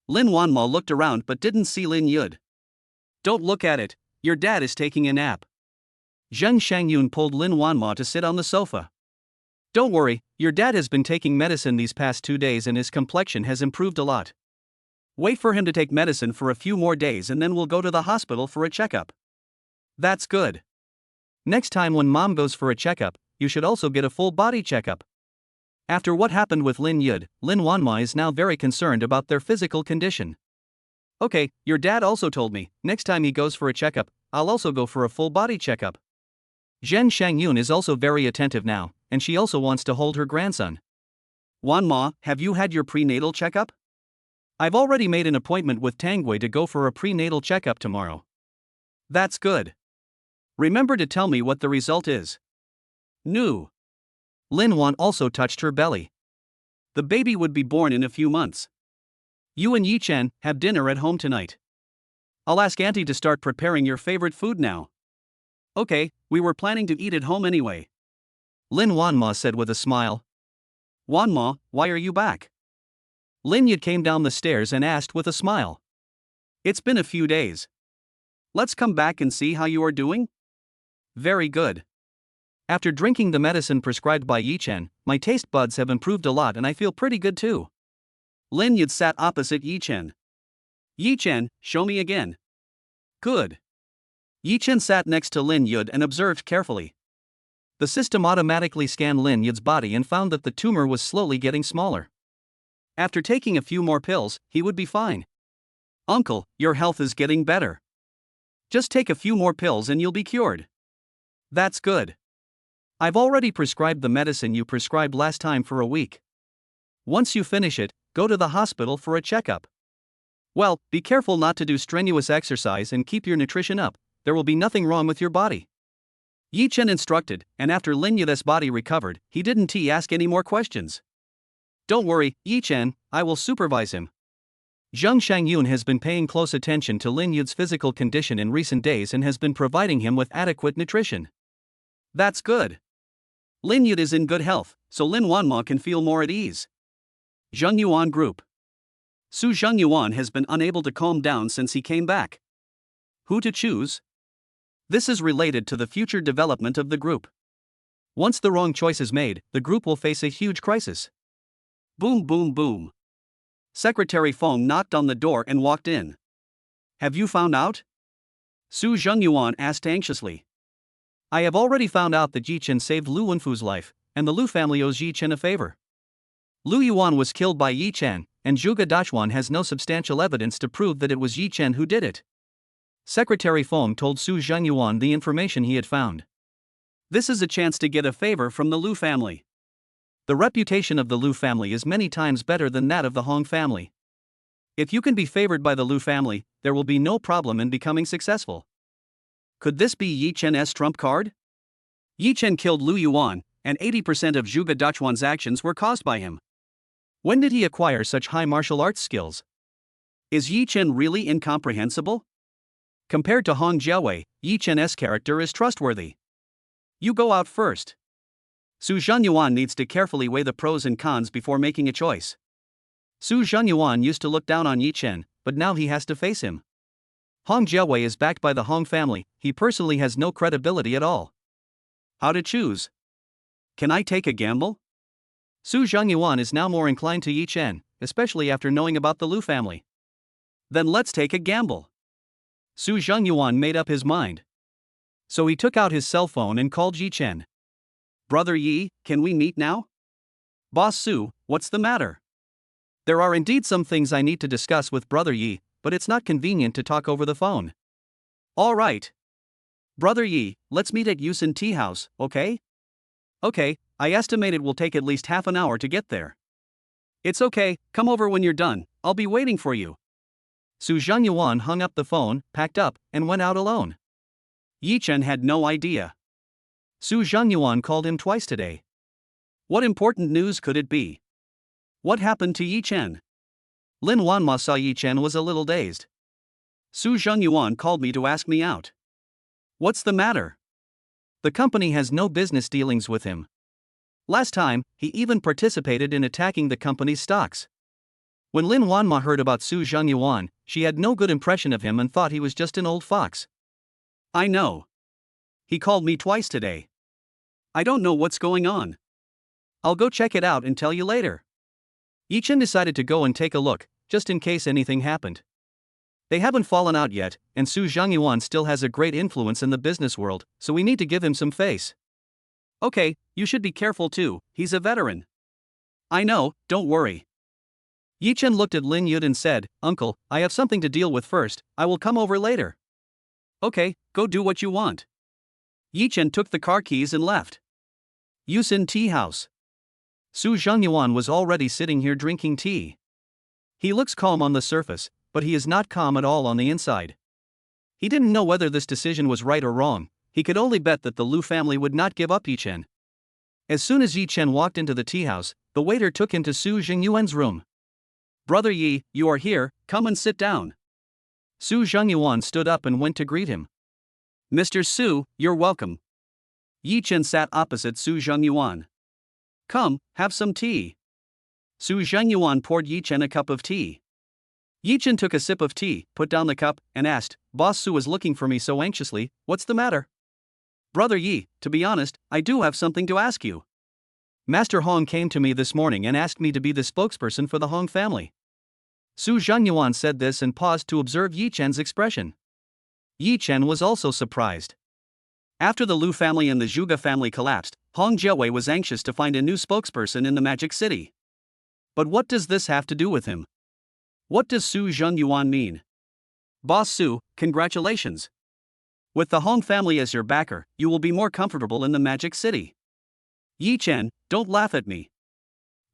Lin Wanma looked around but didn't see Lin Yud. Don't look at it, your dad is taking a nap. Zheng Shangyun pulled Lin Wanma to sit on the sofa. Don't worry, your dad has been taking medicine these past 2 days and his complexion has improved a lot. Wait for him to take medicine for a few more days and then we'll go to the hospital for a checkup. That's good. Next time when Mom goes for a checkup, you should also get a full body checkup. After what happened with Lin Yud, Lin Wanma is now very concerned about their physical condition. Okay, your dad also told me, next time he goes for a checkup, I'll also go for a full body checkup. Zheng Shangyun is also very attentive now, and she also wants to hold her grandson. Wanma, have you had your prenatal checkup? I've already made an appointment with Tangwei to go for a prenatal checkup tomorrow. That's good. Remember to tell me what the result is. No. Lin Wan also touched her belly. The baby would be born in a few months. You and Yi Chen have dinner at home tonight. I'll ask Auntie to start preparing your favorite food now. Okay, we were planning to eat at home anyway. Lin Wanma said with a smile. Wanma, why are you back? Lin Yud came down the stairs and asked with a smile. It's been a few days. Let's come back and see how you are doing? Very good. After drinking the medicine prescribed by Yi Chen, my taste buds have improved a lot and I feel pretty good too. Lin Yud sat opposite Yi Chen. Yi Chen, show me again. Good. Yi Chen sat next to Lin Yud and observed carefully. The system automatically scanned Lin Yud's body and found that the tumor was slowly getting smaller. After taking a few more pills, he would be fine. Uncle, your health is getting better. Just take a few more pills and you'll be cured. That's good. I've already prescribed the medicine you prescribed last time for a week. Once you finish it, go to the hospital for a checkup. Well, be careful not to do strenuous exercise and keep your nutrition up, there will be nothing wrong with your body. Yi Chen instructed, and after Lin Yud's body recovered, he didn't ask any more questions. Don't worry, Yi Chen, I will supervise him. Zheng Shangyun has been paying close attention to Lin Yud's physical condition in recent days and has been providing him with adequate nutrition. That's good. Lin Yud is in good health, so Lin Wanma can feel more at ease. Zheng Yuan Group. Su Zheng Yuan has been unable to calm down since he came back. Who to choose? This is related to the future development of the group. Once the wrong choice is made, the group will face a huge crisis. Boom boom boom. Secretary Feng knocked on the door and walked in. Have you found out? Su Zhengyuan asked anxiously. I have already found out that Yi Chen saved Lu Wenfu's life, and the Lu family owes Yi Chen a favor. Lu Yuan was killed by Yi Chen, and Zhuge Dachuan has no substantial evidence to prove that it was Yi Chen who did it. Secretary Feng told Su Zhengyuan the information he had found. This is a chance to get a favor from the Lu family. The reputation of the Lu family is many times better than that of the Hong family. If you can be favored by the Lu family, there will be no problem in becoming successful. Could this be Yi Chen's trump card? Yi Chen killed Lu Yuan, and 80% of Zhuge Dachuan's actions were caused by him. When did he acquire such high martial arts skills? Is Yi Chen really incomprehensible? Compared to Hong Jiawei, Yi Chen's character is trustworthy. You go out first. Su Zhenyuan needs to carefully weigh the pros and cons before making a choice. Su Zhenyuan used to look down on Yi Chen, but now he has to face him. Hong Jiawei is backed by the Hong family, he personally has no credibility at all. How to choose? Can I take a gamble? Su Zhenyuan is now more inclined to Yi Chen, especially after knowing about the Lu family. Then let's take a gamble. Su Zhenyuan made up his mind. So he took out his cell phone and called Yi Chen. Brother Yi, can we meet now? Boss Su, what's the matter? There are indeed some things I need to discuss with Brother Yi, but it's not convenient to talk over the phone. All right. Brother Yi, let's meet at Yusin Tea House, okay? Okay, I estimate it will take at least half an hour to get there. It's okay, come over when you're done, I'll be waiting for you. Su Zhenyuan hung up the phone, packed up, and went out alone. Yi Chen had no idea. Su Zhenyuan called him twice today. What important news could it be? What happened to Yi Chen? Lin Wanma saw Yi Chen was a little dazed. Su Zhenyuan called me to ask me out. What's the matter? The company has no business dealings with him. Last time, he even participated in attacking the company's stocks. When Lin Wanma heard about Su Zhenyuan, she had no good impression of him and thought he was just an old fox. I know. He called me twice today. I don't know what's going on. I'll go check it out and tell you later. Yi Chen decided to go and take a look, just in case anything happened. They haven't fallen out yet, and Su Zhenyuan still has a great influence in the business world, so we need to give him some face. Okay, you should be careful too, he's a veteran. I know, don't worry. Yi Chen looked at Lin Yud and said, Uncle, I have something to deal with first, I will come over later. Okay, go do what you want. Yi Chen took the car keys and left. Yusin Tea House. Su Zhenyuan was already sitting here drinking tea. He looks calm on the surface, but he is not calm at all on the inside. He didn't know whether this decision was right or wrong, he could only bet that the Lu family would not give up Yi Chen. As soon as Yi Chen walked into the tea house, the waiter took him to Su Zhengyuan's room. Brother Yi, you are here, come and sit down. Su Zhengyuan stood up and went to greet him. Mr. Su, you're welcome. Yi Chen sat opposite Su Zhengyuan. Come, have some tea. Su Zhengyuan poured Yi Chen a cup of tea. Yi Chen took a sip of tea, put down the cup, and asked, Boss Su is looking for me so anxiously, what's the matter? Brother Yi, to be honest, I do have something to ask you. Master Hong came to me this morning and asked me to be the spokesperson for the Hong family. Su Zhenyuan said this and paused to observe Yi Chen's expression. Yi Chen was also surprised. After the Lu family and the Zhuge family collapsed, Hong Jiawei was anxious to find a new spokesperson in the Magic City. But what does this have to do with him? What does Su Zhenyuan mean? Boss Su, congratulations. With the Hong family as your backer, you will be more comfortable in the Magic City. Yi Chen, don't laugh at me.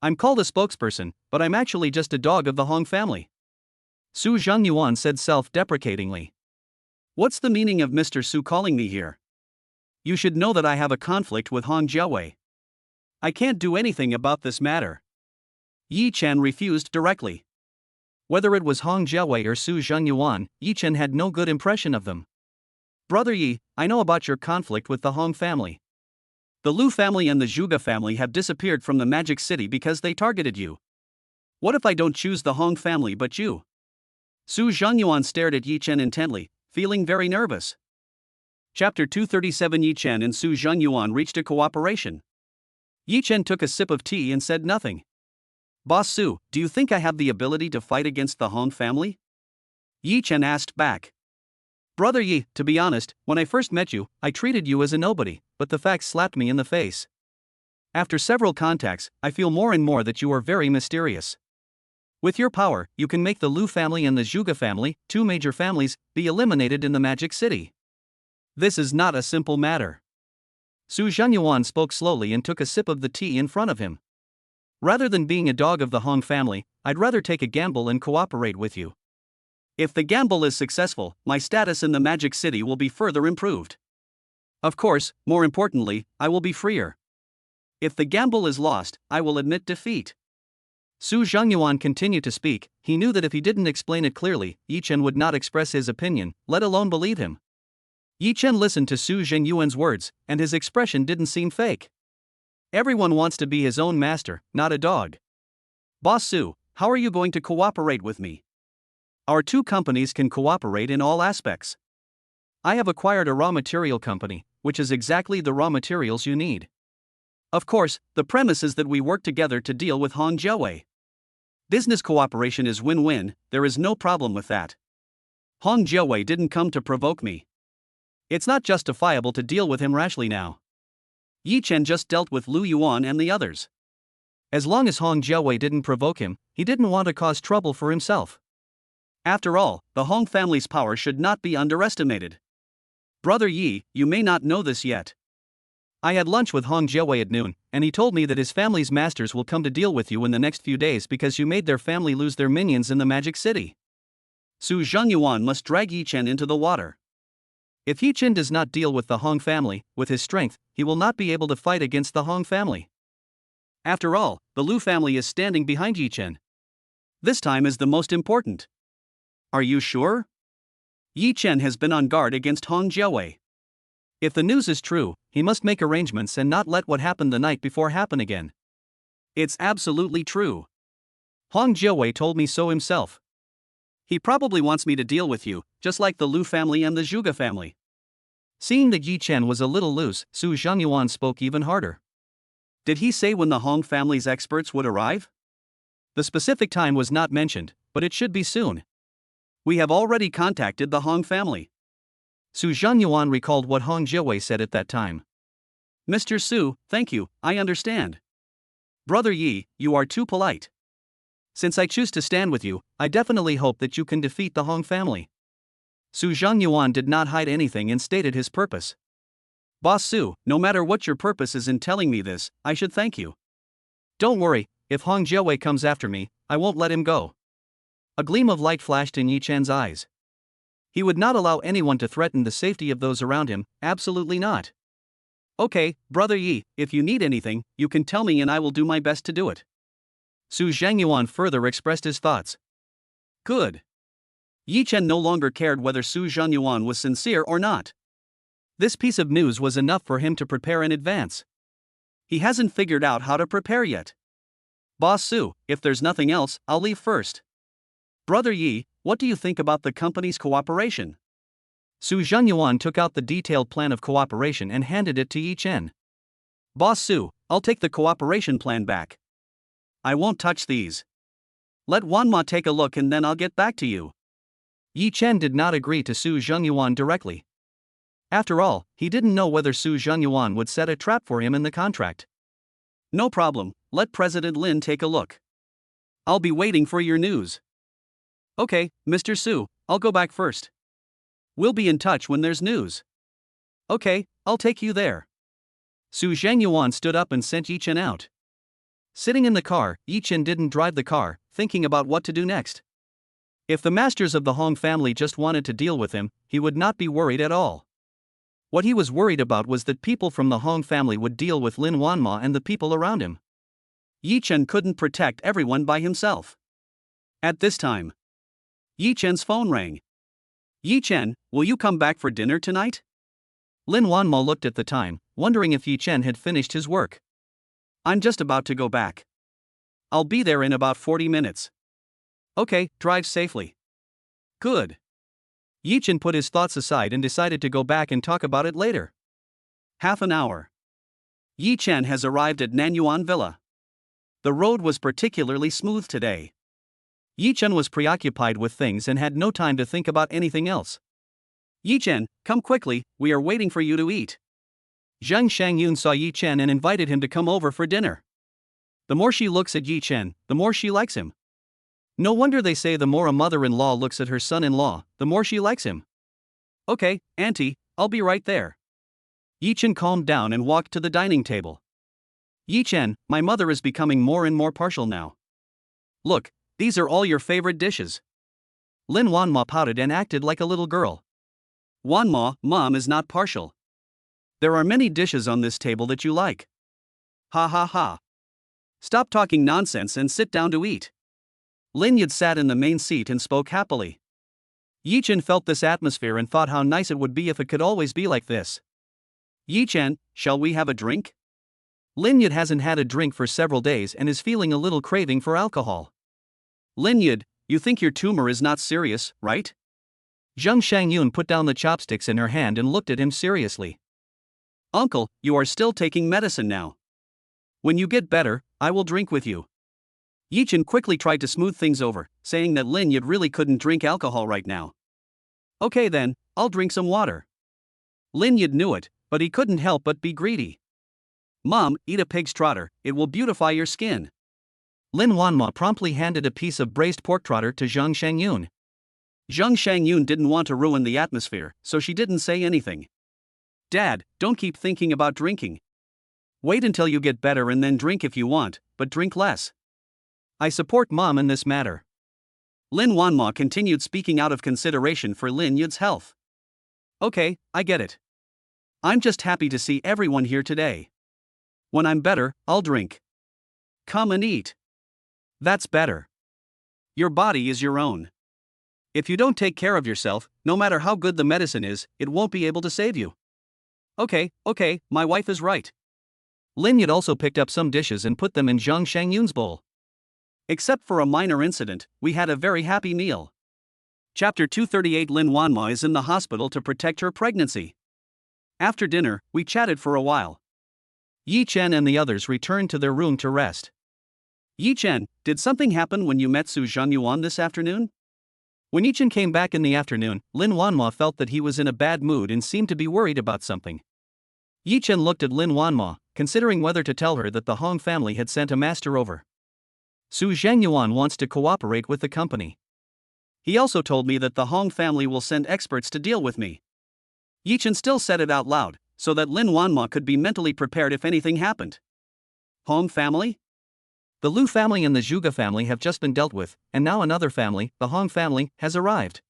I'm called a spokesperson, but I'm actually just a dog of the Hong family. Su Zhenyuan said self-deprecatingly. What's the meaning of Mr. Su calling me here? You should know that I have a conflict with Hong Jiawei. I can't do anything about this matter. Yi Chen refused directly. Whether it was Hong Jiawei or Su Zhenyuan, Yi Chen had no good impression of them. Brother Yi, I know about your conflict with the Hong family. The Lu family and the Zhuge family have disappeared from the Magic City because they targeted you. What if I don't choose the Hong family but you? Su Zhenyuan stared at Yi Chen intently, feeling very nervous. Chapter 237 Yi Chen and Su Zhenyuan reached a cooperation. Yi Chen took a sip of tea and said nothing. Boss Su, do you think I have the ability to fight against the Hong family? Yi Chen asked back. Brother Yi, to be honest, when I first met you, I treated you as a nobody, but the facts slapped me in the face. After several contacts, I feel more and more that you are very mysterious. With your power, you can make the Lu family and the Zhuge family, two major families, be eliminated in the Magic City. This is not a simple matter. Su Zhenyuan spoke slowly and took a sip of the tea in front of him. Rather than being a dog of the Hong family, I'd rather take a gamble and cooperate with you. If the gamble is successful, my status in the Magic City will be further improved. Of course, more importantly, I will be freer. If the gamble is lost, I will admit defeat. Su Zhengyuan continued to speak. He knew that if he didn't explain it clearly, Yi Chen would not express his opinion, let alone believe him. Yi Chen listened to Su Zhengyuan's words, and his expression didn't seem fake. Everyone wants to be his own master, not a dog. Boss Su, how are you going to cooperate with me? Our two companies can cooperate in all aspects. I have acquired a raw material company, which is exactly the raw materials you need. Of course, the premise is that we work together to deal with Hong Jiawei. Business cooperation is win-win, there is no problem with that. Hong Jiawei didn't come to provoke me. It's not justifiable to deal with him rashly now. Yi Chen just dealt with Lu Yuan and the others. As long as Hong Jiawei didn't provoke him, he didn't want to cause trouble for himself. After all, the Hong family's power should not be underestimated. Brother Yi, you may not know this yet. I had lunch with Hong Jiawei at noon, and he told me that his family's masters will come to deal with you in the next few days because you made their family lose their minions in the Magic City. Su Zhenyuan must drag Yi Chen into the water. If Yi Chen does not deal with the Hong family, with his strength, he will not be able to fight against the Hong family. After all, the Lu family is standing behind Yi Chen. This time is the most important. Are you sure? Yi Chen has been on guard against Hong Jiawei. If the news is true, he must make arrangements and not let what happened the night before happen again. It's absolutely true. Hong Jiawei told me so himself. He probably wants me to deal with you, just like the Lu family and the Zhuge family. Seeing that Yi Chen was a little loose, Su Zhenyuan spoke even harder. Did he say when the Hong family's experts would arrive? The specific time was not mentioned, but it should be soon. We have already contacted the Hong family. Su Zhenyuan recalled what Hong Jiawei said at that time. Mr. Su, thank you, I understand. Brother Yi, you are too polite. Since I choose to stand with you, I definitely hope that you can defeat the Hong family. Su Zhenyuan did not hide anything and stated his purpose. Boss Su, no matter what your purpose is in telling me this, I should thank you. Don't worry, if Hong Jiawei comes after me, I won't let him go. A gleam of light flashed in Yi Chen's eyes. He would not allow anyone to threaten the safety of those around him, absolutely not. Okay, Brother Yi, if you need anything, you can tell me and I will do my best to do it. Su Zhengyuan further expressed his thoughts. Good. Yi Chen no longer cared whether Su Zhenyuan was sincere or not. This piece of news was enough for him to prepare in advance. He hasn't figured out how to prepare yet. Boss Su, if there's nothing else, I'll leave first. Brother Yi, what do you think about the company's cooperation? Su Zhenyuan took out the detailed plan of cooperation and handed it to Yi Chen. Boss Su, I'll take the cooperation plan back. I won't touch these. Let Wanma take a look and then I'll get back to you. Yi Chen did not agree to Su Zhenyuan directly. After all, he didn't know whether Su Zhenyuan would set a trap for him in the contract. No problem, let President Lin take a look. I'll be waiting for your news. Okay, Mr. Su, I'll go back first. We'll be in touch when there's news. Okay, I'll take you there. Su Zhenyuan stood up and sent Yi Chen out. Sitting in the car, Yi Chen didn't drive the car, thinking about what to do next. If the masters of the Hong family just wanted to deal with him, he would not be worried at all. What he was worried about was that people from the Hong family would deal with Lin Wanma and the people around him. Yi Chen couldn't protect everyone by himself. At this time, Yi Chen's phone rang. Yi Chen, will you come back for dinner tonight? Lin Wanma looked at the time, wondering if Yi Chen had finished his work. I'm just about to go back. I'll be there in about 40 minutes. Okay, drive safely. Good. Yi Chen put his thoughts aside and decided to go back and talk about it later. Half an hour. Yi Chen has arrived at Nanyuan Villa. The road was particularly smooth today. Yi Chen was preoccupied with things and had no time to think about anything else. Yi Chen, come quickly, we are waiting for you to eat. Zhang Shangyun saw Yi Chen and invited him to come over for dinner. The more she looks at Yi Chen, the more she likes him. No wonder they say the more a mother-in-law looks at her son-in-law, the more she likes him. Okay, Auntie, I'll be right there. Yi Chen calmed down and walked to the dining table. Yi Chen, my mother is becoming more and more partial now. Look, these are all your favorite dishes. Lin Wanma pouted and acted like a little girl. Wanma, Mom is not partial. There are many dishes on this table that you like. Ha ha ha. Stop talking nonsense and sit down to eat. Lin Yid sat in the main seat and spoke happily. Yi Chen felt this atmosphere and thought how nice it would be if it could always be like this. Yi Chen, shall we have a drink? Lin Yid hasn't had a drink for several days and is feeling a little craving for alcohol. Lin Yid, you think your tumor is not serious, right? Zhang Shangyun put down the chopsticks in her hand and looked at him seriously. Uncle, you are still taking medicine now. When you get better, I will drink with you. Yi Chen quickly tried to smooth things over, saying that Lin Yid really couldn't drink alcohol right now. Okay then, I'll drink some water. Lin Yid knew it, but he couldn't help but be greedy. Mom, eat a pig's trotter, it will beautify your skin. Lin Wanma promptly handed a piece of braised pork trotter to Zhang Shangyun. Zhang Shangyun didn't want to ruin the atmosphere, so she didn't say anything. Dad, don't keep thinking about drinking. Wait until you get better and then drink if you want, but drink less. I support Mom in this matter. Lin Wanma continued speaking out of consideration for Lin Yid's health. Okay, I get it. I'm just happy to see everyone here today. When I'm better, I'll drink. Come and eat. That's better. Your body is your own. If you don't take care of yourself, no matter how good the medicine is, it won't be able to save you. Okay, my wife is right. Lin Yid also picked up some dishes and put them in Zhang Shangyun's bowl. Except for a minor incident, we had a very happy meal. Chapter 238. Lin Wanma is in the hospital to protect her pregnancy. After dinner, we chatted for a while. Yi Chen and the others returned to their room to rest. Yi Chen, did something happen when you met Su Zhangyuan this afternoon? When Yi Chen came back in the afternoon, Lin Wanma felt that he was in a bad mood and seemed to be worried about something. Yi Chen looked at Lin Wanma, considering whether to tell her that the Hong family had sent a master over. Su Zhangyuan wants to cooperate with the company. He also told me that the Hong family will send experts to deal with me. Yi Chen still said it out loud, so that Lin Wanma could be mentally prepared if anything happened. Hong family? The Liu family and the Zhuge family have just been dealt with, and now another family, the Hong family, has arrived.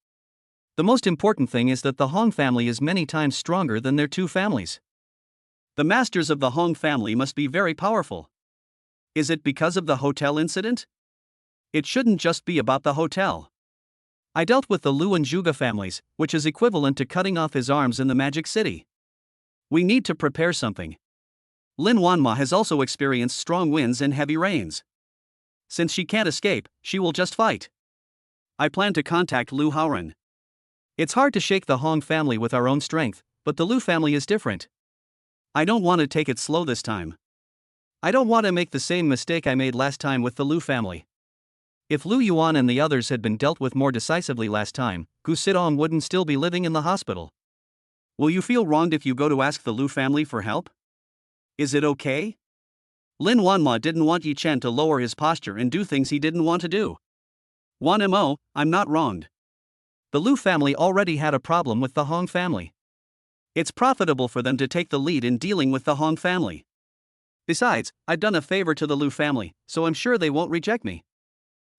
The most important thing is that the Hong family is many times stronger than their two families. The masters of the Hong family must be very powerful. Is it because of the hotel incident? It shouldn't just be about the hotel. I dealt with the Liu and Zhuge families, which is equivalent to cutting off his arms in the Magic City. We need to prepare something. Lin Wanma has also experienced strong winds and heavy rains. Since she can't escape, she will just fight. I plan to contact Liu Haoren. It's hard to shake the Hong family with our own strength, but the Liu family is different. I don't want to take it slow this time. I don't want to make the same mistake I made last time with the Liu family. If Liu Yuan and the others had been dealt with more decisively last time, Gu Sidong wouldn't still be living in the hospital. Will you feel wronged if you go to ask the Liu family for help? Is it okay? Lin Wanma didn't want Yi Chen to lower his posture and do things he didn't want to do. I'm not wronged. The Liu family already had a problem with the Hong family. It's profitable for them to take the lead in dealing with the Hong family. Besides, I've done a favor to the Liu family, so I'm sure they won't reject me.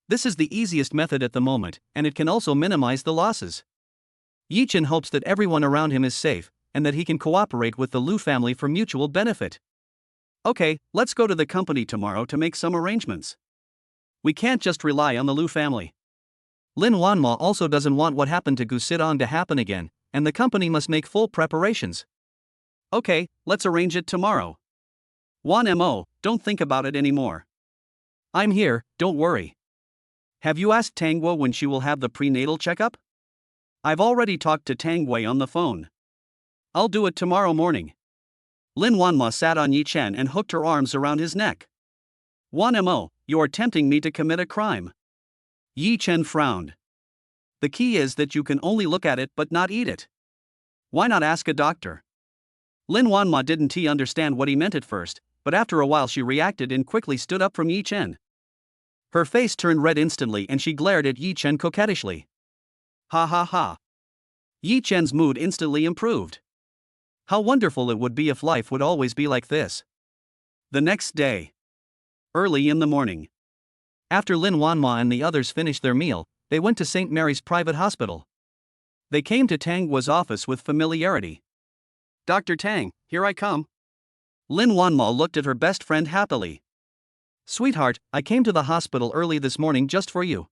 This is the easiest method at the moment, and it can also minimize the losses. Yi Chen hopes that everyone around him is safe, and that he can cooperate with the Liu family for mutual benefit. Okay, let's go to the company tomorrow to make some arrangements. We can't just rely on the Liu family. Lin Wanma also doesn't want what happened to Gu Sidong to happen again, and the company must make full preparations. Okay, let's arrange it tomorrow. Don't think about it anymore. I'm here, don't worry. Have you asked Tang Guo when she will have the prenatal checkup? I've already talked to Tang Wei on the phone. I'll do it tomorrow morning. Lin Wanma sat on Yi Chen and hooked her arms around his neck. You are tempting me to commit a crime. Yi Chen frowned. The key is that you can only look at it but not eat it. Why not ask a doctor? Lin Wanma didn't understand what he meant at first, but after a while she reacted and quickly stood up from Yi Chen. Her face turned red instantly and she glared at Yi Chen coquettishly. Ha ha ha. Yi Chen's mood instantly improved. How wonderful it would be if life would always be like this. The next day. Early in the morning. After Lin Wanma and the others finished their meal, they went to St. Mary's private hospital. They came to Tang Guo's office with familiarity. Dr. Tang, here I come. Lin Wanma looked at her best friend happily. Sweetheart, I came to the hospital early this morning just for you.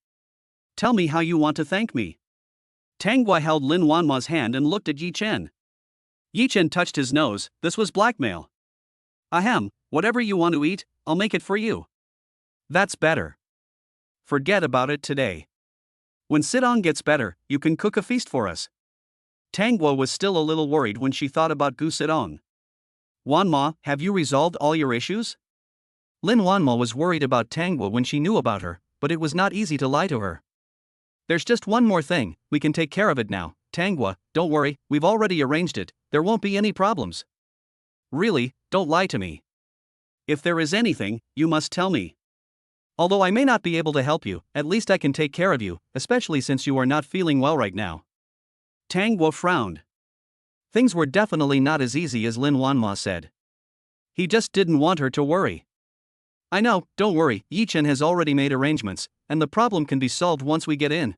Tell me how you want to thank me. Tang Guo held Lin Wanma's hand and looked at Yi Chen. Yi Chen touched his nose. This was blackmail. Ahem, whatever you want to eat, I'll make it for you. That's better. Forget about it today. When Sidong gets better, you can cook a feast for us. Tang Guo was still a little worried when she thought about Gu Sidong. Wanma, have you resolved all your issues? Lin Wanma was worried about Tang Guo when she knew about her, but it was not easy to lie to her. There's just one more thing, we can take care of it now. Tang Guo, don't worry, we've already arranged it, there won't be any problems. Really, don't lie to me. If there is anything, you must tell me. Although I may not be able to help you, at least I can take care of you, especially since you are not feeling well right now. Tang Guo frowned. Things were definitely not as easy as Lin Wanma said. He just didn't want her to worry. I know, don't worry, Yi Chen has already made arrangements, and the problem can be solved once we get in.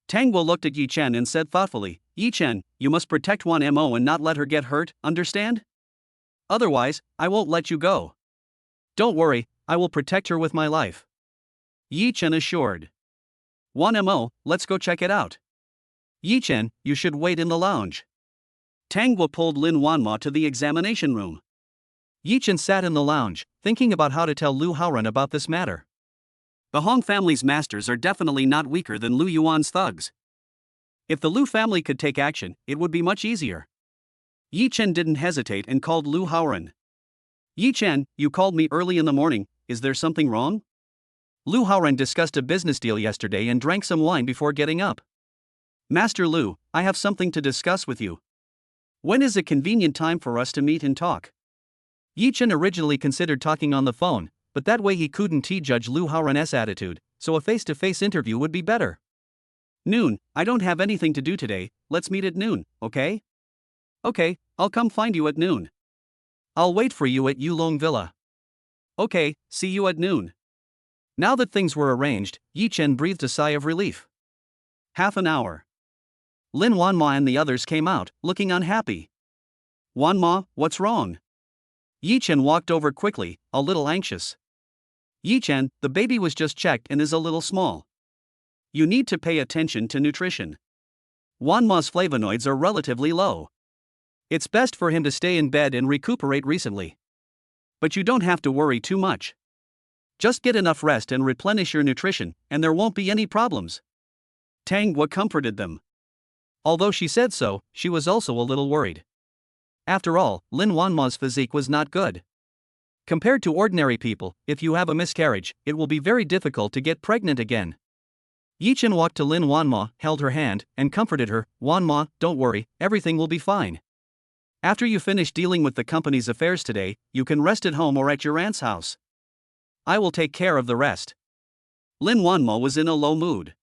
Tang Guo looked at Yi Chen and said thoughtfully, Yi Chen, you must protect Wanmo and not let her get hurt, understand? Otherwise, I won't let you go. Don't worry, I will protect her with my life. Yi Chen assured. Wanmo, let's go check it out. Yi Chen, you should wait in the lounge. Tang Guo pulled Lin Wanma to the examination room. Yi Chen sat in the lounge, thinking about how to tell Lu Haoran about this matter. The Hong family's masters are definitely not weaker than Lu Yuan's thugs. If the Lu family could take action, it would be much easier. Yi Chen didn't hesitate and called Lu Haoran. Yi Chen, you called me early in the morning, is there something wrong? Lu Haoran discussed a business deal yesterday and drank some wine before getting up. Master Lu, I have something to discuss with you. When is a convenient time for us to meet and talk? Yi Chen originally considered talking on the phone, but that way he couldn't judge Lu Haoran's attitude, so a face-to-face interview would be better. Noon, I don't have anything to do today, let's meet at noon, okay? Okay, I'll come find you at noon. I'll wait for you at Yulong Villa. Okay, see you at noon. Now that things were arranged, Yi Chen breathed a sigh of relief. Half an hour. Lin Wanma and the others came out, looking unhappy. Wanma, what's wrong? Yi Chen walked over quickly, a little anxious. Yi Chen, the baby was just checked and is a little small. You need to pay attention to nutrition. Wanma's flavonoids are relatively low. It's best for him to stay in bed and recuperate recently. But you don't have to worry too much. Just get enough rest and replenish your nutrition, and there won't be any problems. Tang Guo comforted them. Although she said so, she was also a little worried. After all, Lin Wanma's physique was not good. Compared to ordinary people, if you have a miscarriage, it will be very difficult to get pregnant again. Yi Chen walked to Lin Wanma, held her hand, and comforted her. Wanma, don't worry, everything will be fine. After you finish dealing with the company's affairs today, you can rest at home or at your aunt's house. I will take care of the rest. Lin Wanma was in a low mood.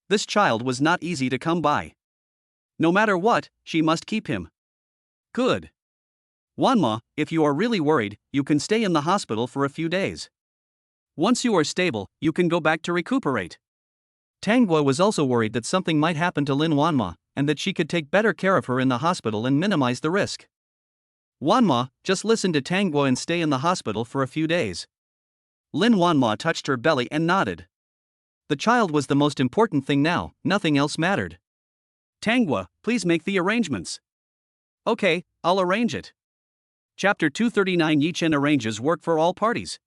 This child was not easy to come by. No matter what, she must keep him. Good. Wanma, if you are really worried, you can stay in the hospital for a few days. Once you are stable, you can go back to recuperate. Tang Guo was also worried that something might happen to Lin Wanma, and that she could take better care of her in the hospital and minimize the risk. Wanma, just listen to Tang Guo and stay in the hospital for a few days. Lin Wanma touched her belly and nodded. The child was the most important thing now, nothing else mattered. Tang Guo, please make the arrangements. Okay, I'll arrange it. Chapter 239 Yi Chen arranges work for all parties.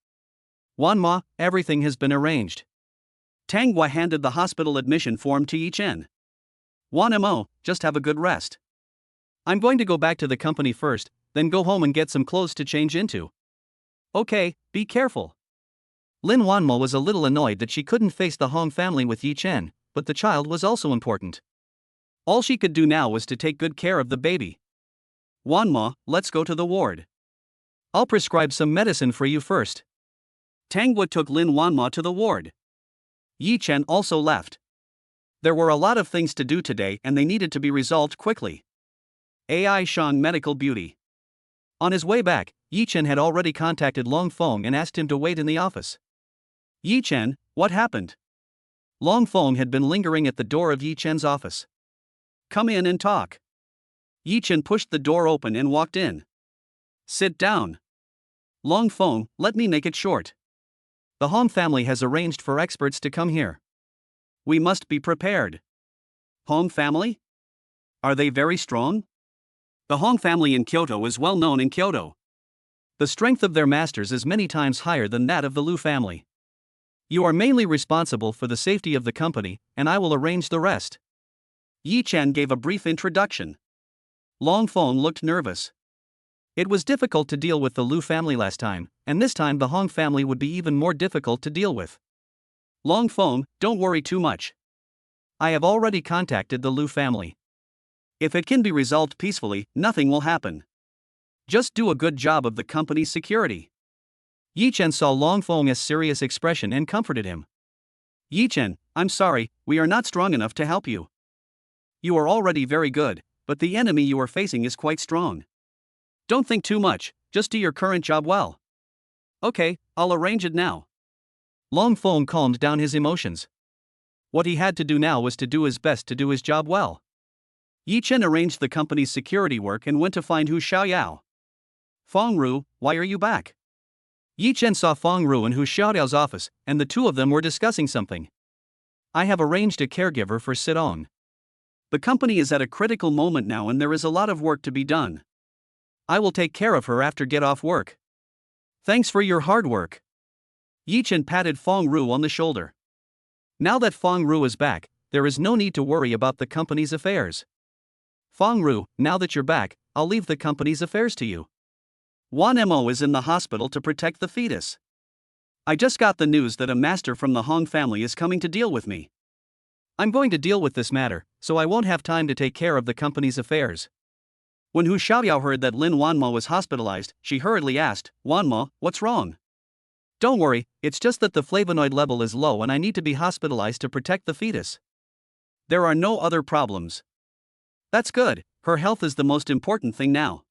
Wanma, everything has been arranged. Tang Guo handed the hospital admission form to Yi Chen. Wanmo, just have a good rest. I'm going to go back to the company first, then go home and get some clothes to change into. Okay, be careful. Lin Wanmo was a little annoyed that she couldn't face the Hong family with Yi Chen, but the child was also important. All she could do now was to take good care of the baby. Wanma, let's go to the ward. I'll prescribe some medicine for you first. Tangwa took Lin Wanma to the ward. Yi Chen also left. There were a lot of things to do today and they needed to be resolved quickly. AI Shang Medical Beauty. On his way back, Yi Chen had already contacted Long Feng and asked him to wait in the office. Yi Chen, what happened? Long Feng had been lingering at the door of Yi Chen's office. Come in and talk. Yi Chen pushed the door open and walked in. Sit down. Long Feng, let me make it short. The Hong family has arranged for experts to come here. We must be prepared. Hong family? Are they very strong? The Hong family in Kyoto is well known in Kyoto. The strength of their masters is many times higher than that of the Liu family. You are mainly responsible for the safety of the company, and I will arrange the rest. Yi Chen gave a brief introduction. Long Feng looked nervous. It was difficult to deal with the Liu family last time, and this time the Hong family would be even more difficult to deal with. Long Feng, don't worry too much. I have already contacted the Liu family. If it can be resolved peacefully, nothing will happen. Just do a good job of the company's security. Yi Chen saw Long Feng's serious expression and comforted him. Yi Chen, I'm sorry, we are not strong enough to help you. You are already very good, but the enemy you are facing is quite strong. Don't think too much, just do your current job well. Okay, I'll arrange it now. Long Feng calmed down his emotions. What he had to do now was to do his best to do his job well. Yi Chen arranged the company's security work and went to find Hu Xiaoyao. Feng Ru, why are you back? Yi Chen saw Feng Ru in Hu Xiaoyao's office, and the two of them were discussing something. I have arranged a caregiver for Sidong. The company is at a critical moment now and there is a lot of work to be done. I will take care of her after get off work. Thanks for your hard work. Yi Chen patted Feng Ru on the shoulder. Now that Feng Ru is back, there is no need to worry about the company's affairs. Feng Ru, now that you're back, I'll leave the company's affairs to you. Wan Mo is in the hospital to protect the fetus. I just got the news that a master from the Hong family is coming to deal with me. I'm going to deal with this matter, so I won't have time to take care of the company's affairs. When Hu Xiaoyao heard that Lin Wanmo was hospitalized, she hurriedly asked, Wanmo, what's wrong? Don't worry, it's just that the flavonoid level is low and I need to be hospitalized to protect the fetus. There are no other problems. That's good, her health is the most important thing now.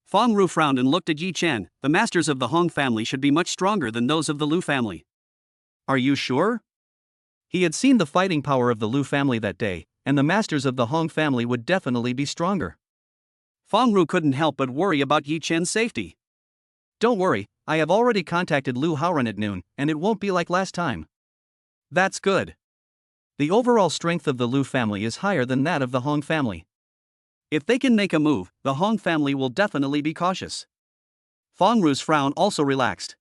Feng Ru frowned and looked at Yi Chen. The masters of the Hong family should be much stronger than those of the Liu family. Are you sure? He had seen the fighting power of the Liu family that day, and the masters of the Hong family would definitely be stronger. Feng Ru couldn't help but worry about Yi Chen's safety. Don't worry, I have already contacted Liu Haoran at noon, and it won't be like last time. That's good. The overall strength of the Liu family is higher than that of the Hong family. If they can make a move, the Hong family will definitely be cautious. Feng Ru's frown also relaxed.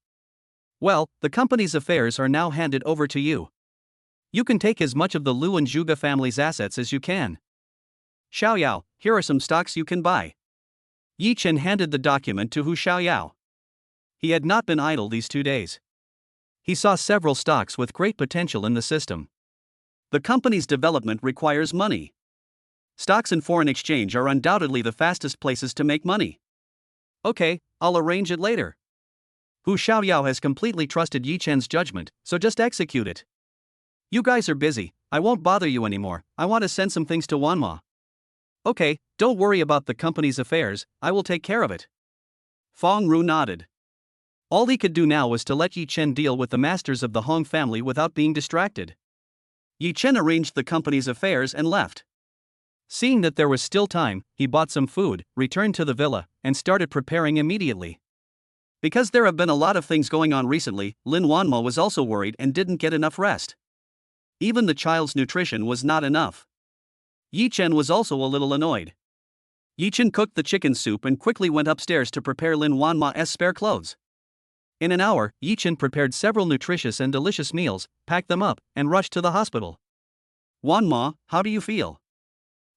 Well, the company's affairs are now handed over to you. You can take as much of the Liu and Zhuge family's assets as you can. Xiaoyao, here are some stocks you can buy. Yi Chen handed the document to Hu Xiaoyao. He had not been idle these 2 days. He saw several stocks with great potential in the system. The company's development requires money. Stocks and foreign exchange are undoubtedly the fastest places to make money. Okay, I'll arrange it later. Hu Xiaoyao has completely trusted Yi Chen's judgment, so just execute it. You guys are busy, I won't bother you anymore, I want to send some things to Wanma. Okay, don't worry about the company's affairs, I will take care of it. Feng Ru nodded. All he could do now was to let Yi Chen deal with the masters of the Hong family without being distracted. Yi Chen arranged the company's affairs and left. Seeing that there was still time, he bought some food, returned to the villa, and started preparing immediately. Because there have been a lot of things going on recently, Lin Wanmo was also worried and didn't get enough rest. Even the child's nutrition was not enough. Yi Chen was also a little annoyed. Yi Chen cooked the chicken soup and quickly went upstairs to prepare Lin Wanma's spare clothes. In an hour, Yi Chen prepared several nutritious and delicious meals, packed them up, and rushed to the hospital. Wanma, how do you feel?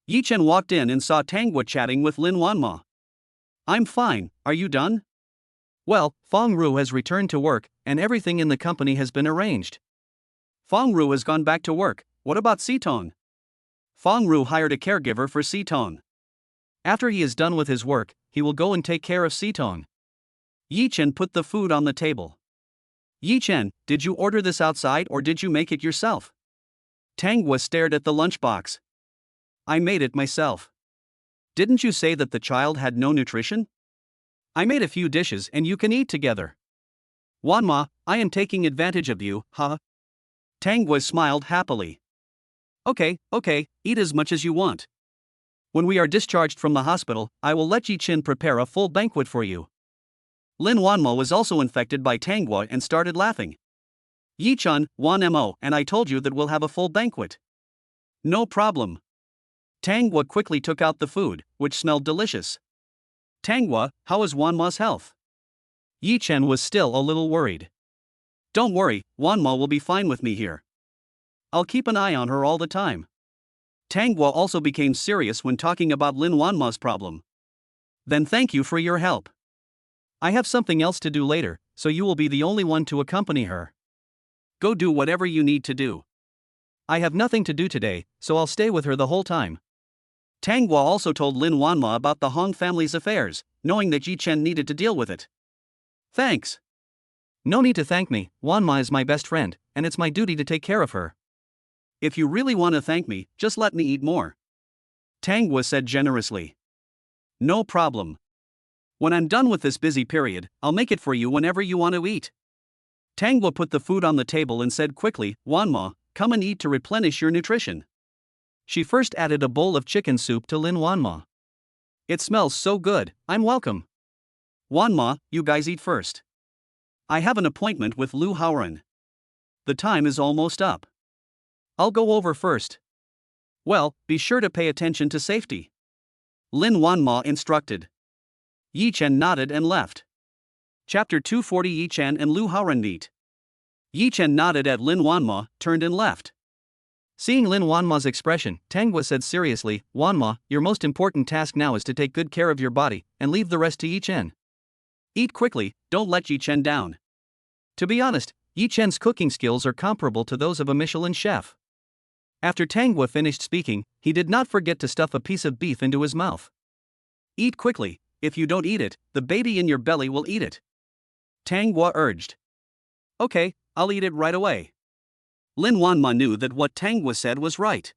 Yi Chen walked in and saw Tangwa chatting with Lin Wanma. I'm fine, are you done? Well, Feng Ru has returned to work, and everything in the company has been arranged. Feng Ru has gone back to work, what about Sitong? Fong Ru hired a caregiver for Sitong. After he is done with his work, he will go and take care of Sitong. Yi Chen put the food on the table. Yi Chen, did you order this outside or did you make it yourself? Tang Hua stared at the lunchbox. I made it myself. Didn't you say that the child had no nutrition? I made a few dishes and you can eat together. Wanma, I am taking advantage of you, huh? Tang Hua smiled happily. Okay, eat as much as you want. When we are discharged from the hospital, I will let Yi Chen prepare a full banquet for you. Lin Wanmo was also infected by Tang Hua and started laughing. Yi Chen, Wan Mo, and I told you that we'll have a full banquet. No problem. Tang Hua quickly took out the food, which smelled delicious. Tang Hua, how is Wanma's health? Yi Chen was still a little worried. Don't worry, Wanma will be fine with me here. I'll keep an eye on her all the time. Tang Hua also became serious when talking about Lin Wanma's problem. Then thank you for your help. I have something else to do later, so you will be the only one to accompany her. Go do whatever you need to do. I have nothing to do today, so I'll stay with her the whole time. Tang Hua also told Lin Wanma about the Hong family's affairs, knowing that Yi Chen needed to deal with it. Thanks. No need to thank me, Wanma is my best friend, and it's my duty to take care of her. If you really want to thank me, just let me eat more. Tang Hua said generously. No problem. When I'm done with this busy period, I'll make it for you whenever you want to eat. Tang Hua put the food on the table and said quickly, Wanma, come and eat to replenish your nutrition. She first added a bowl of chicken soup to Lin Wanma. It smells so good, I'm welcome. Wanma, you guys eat first. I have an appointment with Lu Haoren. The time is almost up. I'll go over first. Well, be sure to pay attention to safety. Lin Wanma instructed. Yi Chen nodded and left. Chapter 240 Yi Chen and Lu Haoren meet. Yi Chen nodded at Lin Wanma, turned and left. Seeing Lin Wanma's expression, Tang Hua said seriously, Wanma, your most important task now is to take good care of your body, and leave the rest to Yi Chen. Eat quickly, don't let Yi Chen down. To be honest, Yi Chen's cooking skills are comparable to those of a Michelin chef. After Tang Hua finished speaking, he did not forget to stuff a piece of beef into his mouth. Eat quickly, if you don't eat it, the baby in your belly will eat it. Tang Hua urged. Okay, I'll eat it right away. Lin Wanma knew that what Tang Hua said was right.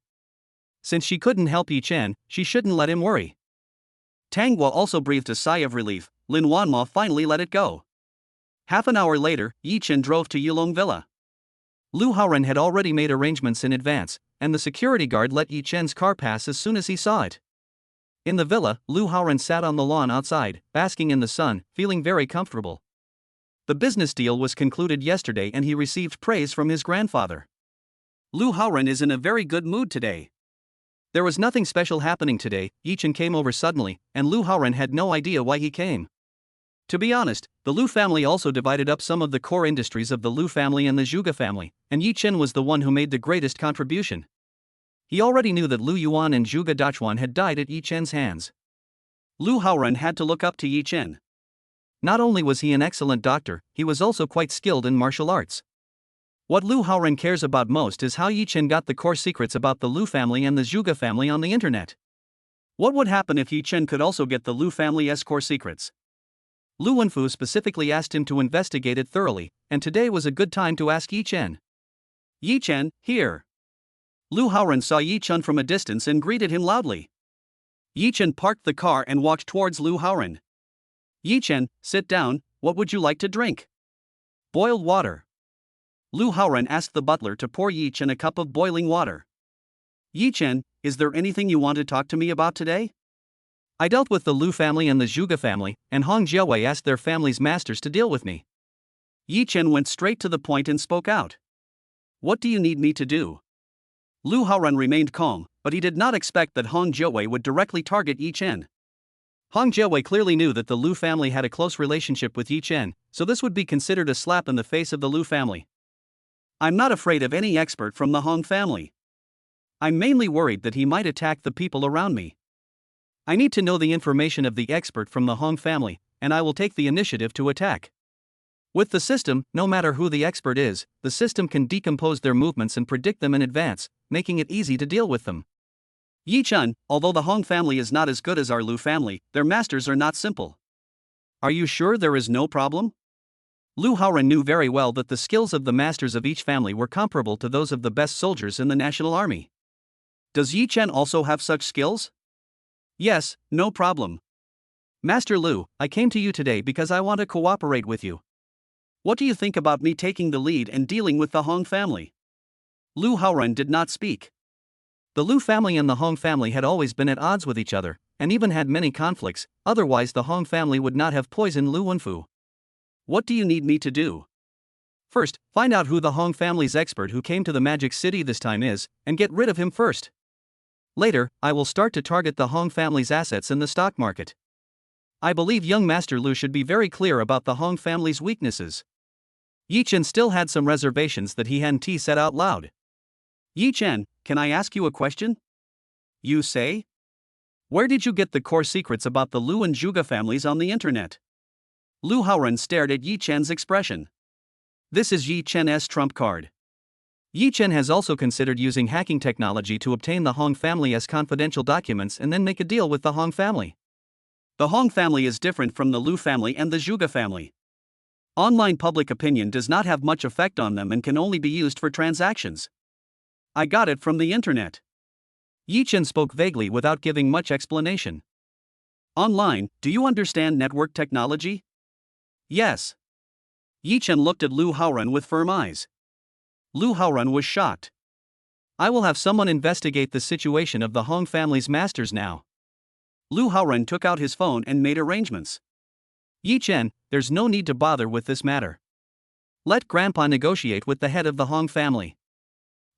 Since she couldn't help Yi Chen, she shouldn't let him worry. Tang Hua also breathed a sigh of relief. Lin Wanma finally let it go. Half an hour later, Yi Chen drove to Yulong Villa. Lu Haoren had already made arrangements in advance, and the security guard let Yi Chen's car pass as soon as he saw it. In the villa, Lu Haoren sat on the lawn outside, basking in the sun, feeling very comfortable. The business deal was concluded yesterday and he received praise from his grandfather. Lu Haoren is in a very good mood today. There was nothing special happening today. Yi Chen came over suddenly, and Lu Haoren had no idea why he came. To be honest, the Lu family also divided up some of the core industries of the Lu family and the Zhuge family, and Yi Chen was the one who made the greatest contribution. He already knew that Lu Yuan and Zhuge Dachuan had died at Yi Chen's hands. Lu Haoren had to look up to Yi Chen. Not only was he an excellent doctor, he was also quite skilled in martial arts. What Lu Haoren cares about most is how Yi Chen got the core secrets about the Lu family and the Zhuge family on the internet. What would happen if Yi Chen could also get the Lu family's core secrets? Lu Wenfu specifically asked him to investigate it thoroughly, and today was a good time to ask Yi Chen. Yi Chen, here. Lu Haoren saw Yi Chen from a distance and greeted him loudly. Yi Chen parked the car and walked towards Lu Haoren. Yi Chen, sit down, what would you like to drink? Boiled water. Lu Haoren asked the butler to pour Yi Chen a cup of boiling water. Yi Chen, is there anything you want to talk to me about today? I dealt with the Lu family and the Zhuge family, and Hong Jiawei asked their family's masters to deal with me. Yi Chen went straight to the point and spoke out. What do you need me to do? Lu Haoren remained calm, but he did not expect that Hong Jiawei would directly target Yi Chen. Hong Jiawei clearly knew that the Lu family had a close relationship with Yi Chen, so this would be considered a slap in the face of the Lu family. I'm not afraid of any expert from the Hong family. I'm mainly worried that he might attack the people around me. I need to know the information of the expert from the Hong family, and I will take the initiative to attack. With the system, no matter who the expert is, the system can decompose their movements and predict them in advance, making it easy to deal with them. Yi Chen, although the Hong family is not as good as our Lu family, their masters are not simple. Are you sure there is no problem? Lu Haoren knew very well that the skills of the masters of each family were comparable to those of the best soldiers in the national army. Does Yi Chen also have such skills? Yes, no problem. Master Lu, I came to you today because I want to cooperate with you. What do you think about me taking the lead and dealing with the Hong family? Lu Haoren did not speak. The Lu family and the Hong family had always been at odds with each other, and even had many conflicts, otherwise the Hong family would not have poisoned Lu Wenfu. What do you need me to do? First, find out who the Hong family's expert who came to the Magic City this time is, and get rid of him first. Later, I will start to target the Hong family's assets in the stock market. I believe young Master Lu should be very clear about the Hong family's weaknesses. Yi Chen still had some reservations that he hadn't said out loud. Yi Chen, can I ask you a question? You say? Where did you get the core secrets about the Lu and Zhuge families on the internet? Lu Haoren stared at Yi Chen's expression. This is Yi Chen's trump card. Yi Chen has also considered using hacking technology to obtain the Hong family's confidential documents and then make a deal with the Hong family. The Hong family is different from the Lu family and the Zhuge family. Online public opinion does not have much effect on them and can only be used for transactions. I got it from the internet. Yi Chen spoke vaguely without giving much explanation. Online, do you understand network technology? Yes. Yi Chen looked at Lu Haoren with firm eyes. Lu Haoren was shocked. I will have someone investigate the situation of the Hong family's masters now. Lu Haoren took out his phone and made arrangements. Yi Chen, there's no need to bother with this matter. Let Grandpa negotiate with the head of the Hong family.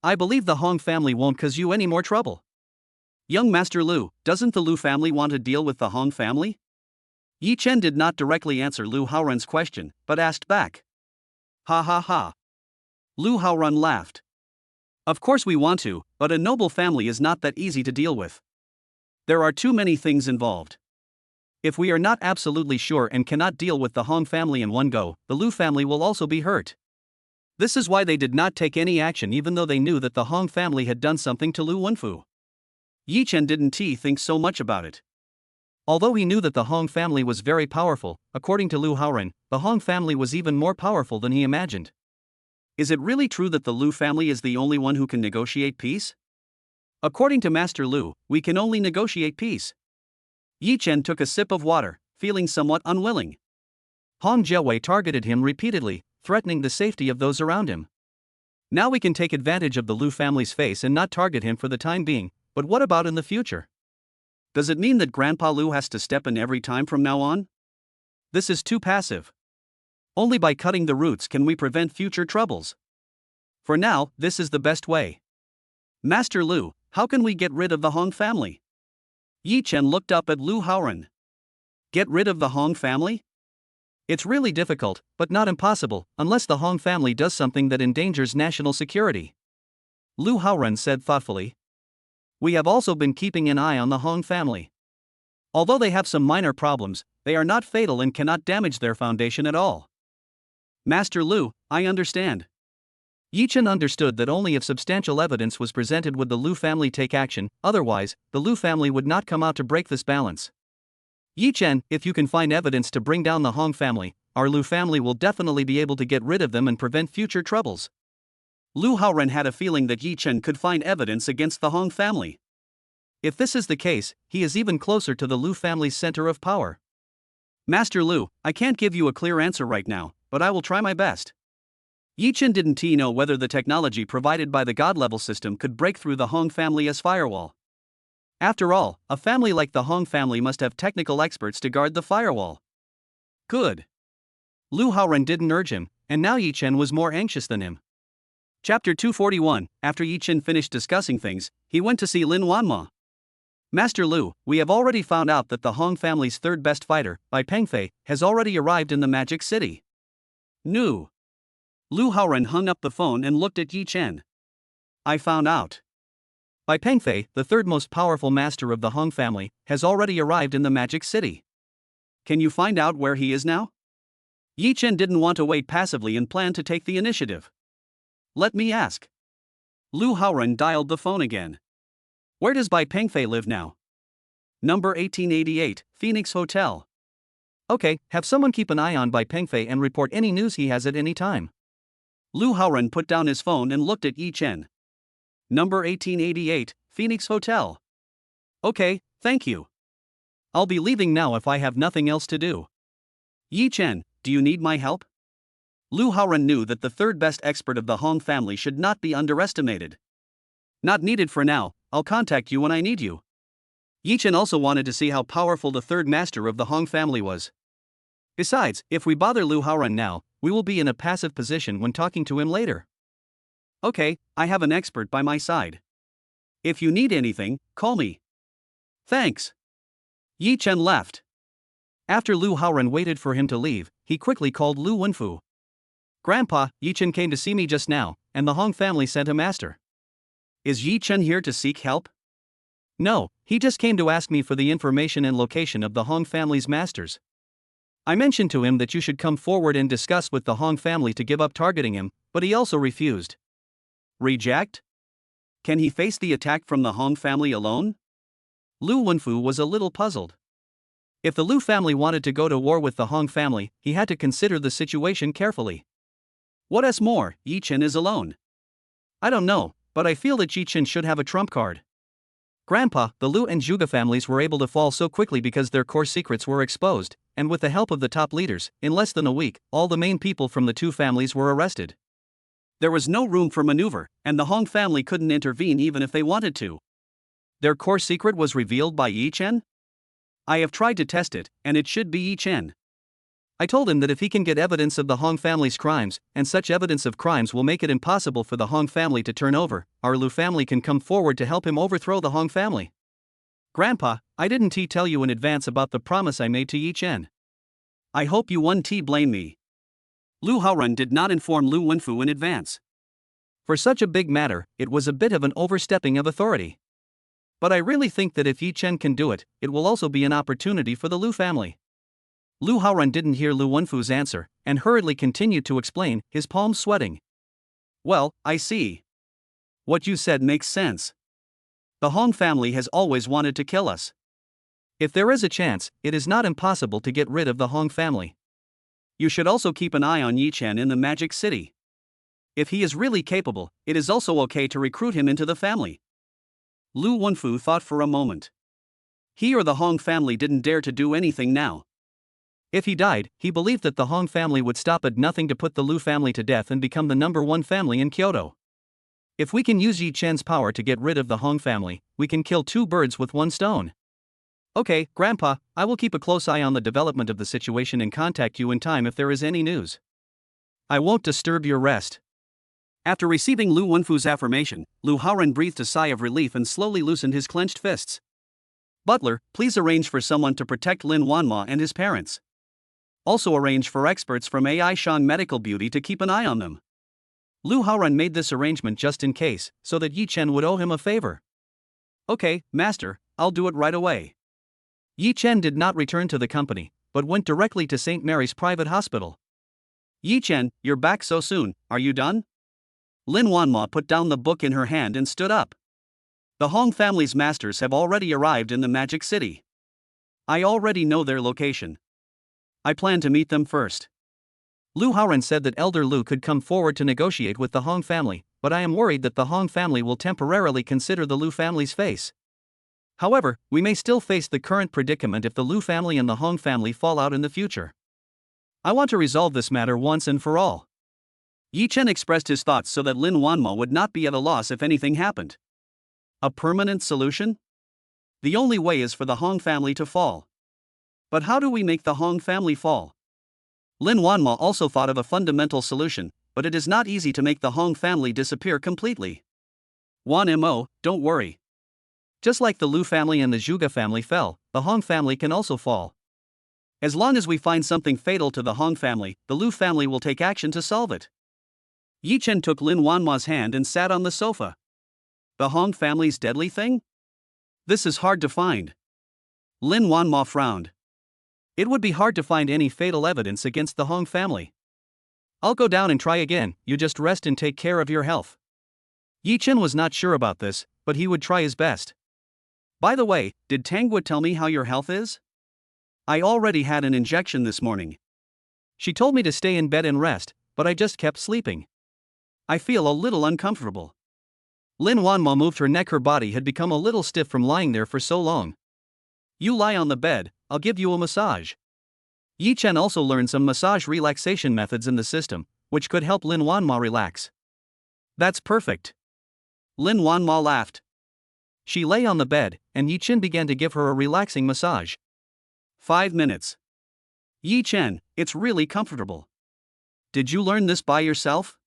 I believe the Hong family won't cause you any more trouble. Young Master Lu, doesn't the Lu family want to deal with the Hong family? Yi Chen did not directly answer Lu Haoren's question, but asked back. Ha ha ha. Lu Haoren laughed. Of course we want to, but a noble family is not that easy to deal with. There are too many things involved. If we are not absolutely sure and cannot deal with the Hong family in one go, the Lu family will also be hurt. This is why they did not take any action even though they knew that the Hong family had done something to Lu Wenfu. Yi Chen didn't think so much about it. Although he knew that the Hong family was very powerful, according to Lu Haoren, the Hong family was even more powerful than he imagined. Is it really true that the Lu family is the only one who can negotiate peace? According to Master Lu, we can only negotiate peace. Yi Chen took a sip of water, feeling somewhat unwilling. Hong Jiawei targeted him repeatedly, threatening the safety of those around him. Now we can take advantage of the Lu family's face and not target him for the time being, but what about in the future? Does it mean that Grandpa Lu has to step in every time from now on? This is too passive. Only by cutting the roots can we prevent future troubles. For now, this is the best way. Master Lu, how can we get rid of the Hong family? Yi Chen looked up at Lu Haoren. Get rid of the Hong family? It's really difficult, but not impossible, unless the Hong family does something that endangers national security. Lu Haoren said thoughtfully. We have also been keeping an eye on the Hong family. Although they have some minor problems, they are not fatal and cannot damage their foundation at all. Master Lu, I understand. Yi Chen understood that only if substantial evidence was presented would the Lu family take action, otherwise, the Lu family would not come out to break this balance. Yi Chen, if you can find evidence to bring down the Hong family, our Lu family will definitely be able to get rid of them and prevent future troubles. Lu Haoren had a feeling that Yi Chen could find evidence against the Hong family. If this is the case, he is even closer to the Lu family's center of power. Master Lu, I can't give you a clear answer right now, but I will try my best. Yi Chen didn't know whether the technology provided by the God-level system could break through the Hong family's firewall. After all, a family like the Hong family must have technical experts to guard the firewall. Good. Lu Haoren didn't urge him, and now Yi Chen was more anxious than him. Chapter 241. After Yi Chen finished discussing things, he went to see Lin Wanma. Master Lu, we have already found out that the Hong family's third best fighter, Bai Pengfei, has already arrived in the Magic City. No. Lu Haoren hung up the phone and looked at Yi Chen. I found out. Bai Pengfei, the third most powerful master of the Hong family, has already arrived in the Magic City. Can you find out where he is now? Yi Chen didn't want to wait passively and planned to take the initiative. Let me ask. Lu Haoren dialed the phone again. Where does Bai Pengfei live now? Number 1888, Phoenix Hotel. Okay, have someone keep an eye on Bai Pengfei and report any news he has at any time. Lu Haoren put down his phone and looked at Yi Chen. Number 1888, Phoenix Hotel. Okay, thank you. I'll be leaving now if I have nothing else to do. Yi Chen, do you need my help? Lu Haoren knew that the third best expert of the Hong family should not be underestimated. Not needed for now, I'll contact you when I need you. Yi Chen also wanted to see how powerful the third master of the Hong family was. Besides, if we bother Lu Haoren now, we will be in a passive position when talking to him later. Okay, I have an expert by my side. If you need anything, call me. Thanks. Yi Chen left. After Lu Haoren waited for him to leave, he quickly called Lu Wenfu. Grandpa, Yi Chen came to see me just now, and the Hong family sent a master. Is Yi Chen here to seek help? No, he just came to ask me for the information and location of the Hong family's masters. I mentioned to him that you should come forward and discuss with the Hong family to give up targeting him, but he also refused. Reject? Can he face the attack from the Hong family alone? Lu Wenfu was a little puzzled. If the Lu family wanted to go to war with the Hong family, he had to consider the situation carefully. What more, Yi Chen is alone. I don't know, but I feel that Yi Chen should have a trump card. Grandpa, the Lu and Zhuge families were able to fall so quickly because their core secrets were exposed, and with the help of the top leaders, in less than a week, all the main people from the two families were arrested. There was no room for maneuver, and the Hong family couldn't intervene even if they wanted to. Their core secret was revealed by Yi Chen? I have tried to test it, and it should be Yi Chen. I told him that if he can get evidence of the Hong family's crimes, and such evidence of crimes will make it impossible for the Hong family to turn over, our Lu family can come forward to help him overthrow the Hong family. Grandpa, I didn't tell you in advance about the promise I made to Yi Chen. I hope you won't blame me. Lu Haoren did not inform Lu Wenfu in advance. For such a big matter, it was a bit of an overstepping of authority. But I really think that if Yi Chen can do it, it will also be an opportunity for the Lu family. Lu Haoren didn't hear Lu Wenfu's answer, and hurriedly continued to explain, his palms sweating. Well, I see. What you said makes sense. The Hong family has always wanted to kill us. If there is a chance, it is not impossible to get rid of the Hong family. You should also keep an eye on Yi Chen in the Magic City. If he is really capable, it is also okay to recruit him into the family. Lu Wenfu thought for a moment. He or the Hong family didn't dare to do anything now. If he died, he believed that the Hong family would stop at nothing to put the Lu family to death and become the #1 family in Kyoto. If we can use Yi Chen's power to get rid of the Hong family, we can kill two birds with one stone. Okay, Grandpa, I will keep a close eye on the development of the situation and contact you in time if there is any news. I won't disturb your rest. After receiving Lu Wenfu's affirmation, Lu Haoren breathed a sigh of relief and slowly loosened his clenched fists. Butler, please arrange for someone to protect Lin Wanma and his parents. Also arrange for experts from AI Shang Medical Beauty to keep an eye on them. Lu Haoren made this arrangement just in case, so that Yi Chen would owe him a favor. Okay, Master, I'll do it right away. Yi Chen did not return to the company, but went directly to St. Mary's private hospital. Yi Chen, you're back so soon, are you done? Lin Wanma put down the book in her hand and stood up. The Hong family's masters have already arrived in the Magic City. I already know their location. I plan to meet them first. Lu Haoren said that Elder Lu could come forward to negotiate with the Hong family, but I am worried that the Hong family will temporarily consider the Lu family's face. However, we may still face the current predicament if the Lu family and the Hong family fall out in the future. I want to resolve this matter once and for all. Yi Chen expressed his thoughts so that Lin Wanma would not be at a loss if anything happened. A permanent solution? The only way is for the Hong family to fall. But how do we make the Hong family fall? Lin Wanma also thought of a fundamental solution, but it is not easy to make the Hong family disappear completely. Wan Mo, don't worry. Just like the Lu family and the Zhuge family fell, the Hong family can also fall. As long as we find something fatal to the Hong family, the Lu family will take action to solve it. Yi Chen took Lin Wanma's hand and sat on the sofa. The Hong family's deadly thing? This is hard to find. Lin Wanma frowned. It would be hard to find any fatal evidence against the Hong family. I'll go down and try again, you just rest and take care of your health. Yi Chen was not sure about this, but he would try his best. By the way, did Tangwa tell me how your health is? I already had an injection this morning. She told me to stay in bed and rest, but I just kept sleeping. I feel a little uncomfortable. Lin Wanma moved her neck. Her body had become a little stiff from lying there for so long. You lie on the bed, I'll give you a massage. Yi Chen also learned some massage relaxation methods in the system, which could help Lin Wanma relax. That's perfect. Lin Wanma laughed. She lay on the bed, and Yi Chen began to give her a relaxing massage. 5 minutes. Yi Chen, it's really comfortable. Did you learn this by yourself?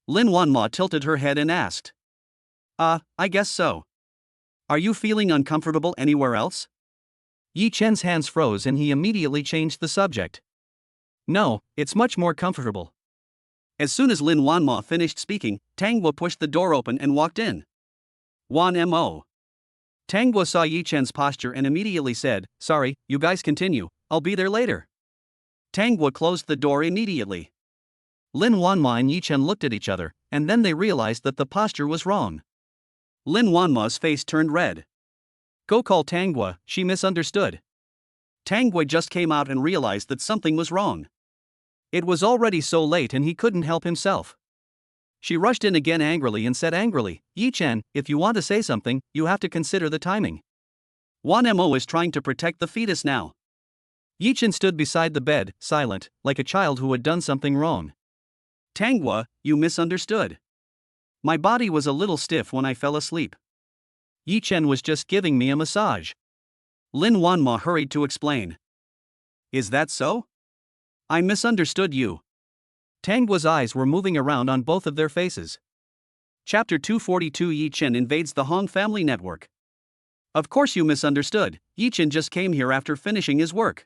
Lin Wanma tilted her head and asked. I guess so. Are you feeling uncomfortable anywhere else? Yi Chen's hands froze and he immediately changed the subject. No, it's much more comfortable. As soon as Lin Wanma finished speaking, Tangwa pushed the door open and walked in. Wan Mo. Tangwa saw Yi Chen's posture and immediately said, "Sorry, you guys continue, I'll be there later." Tangwa closed the door immediately. Lin Wanma and Yi Chen looked at each other, and then they realized that the posture was wrong. Lin Wanma's face turned red. Go call Tangwa, she misunderstood. Tangwa just came out and realized that something was wrong. It was already so late and he couldn't help himself. She rushed in again angrily and said angrily, "Yi Chen, if you want to say something, you have to consider the timing." Wan Mo is trying to protect the fetus now. Yi Chen stood beside the bed, silent, like a child who had done something wrong. Tangwa, you misunderstood. My body was a little stiff when I fell asleep. Yi Chen was just giving me a massage. Lin Wanma hurried to explain. Is that so? I misunderstood you. Tangwa's eyes were moving around on both of their faces. Chapter 242. Yi Chen invades the Hong family network. Of course you misunderstood, Yi Chen just came here after finishing his work.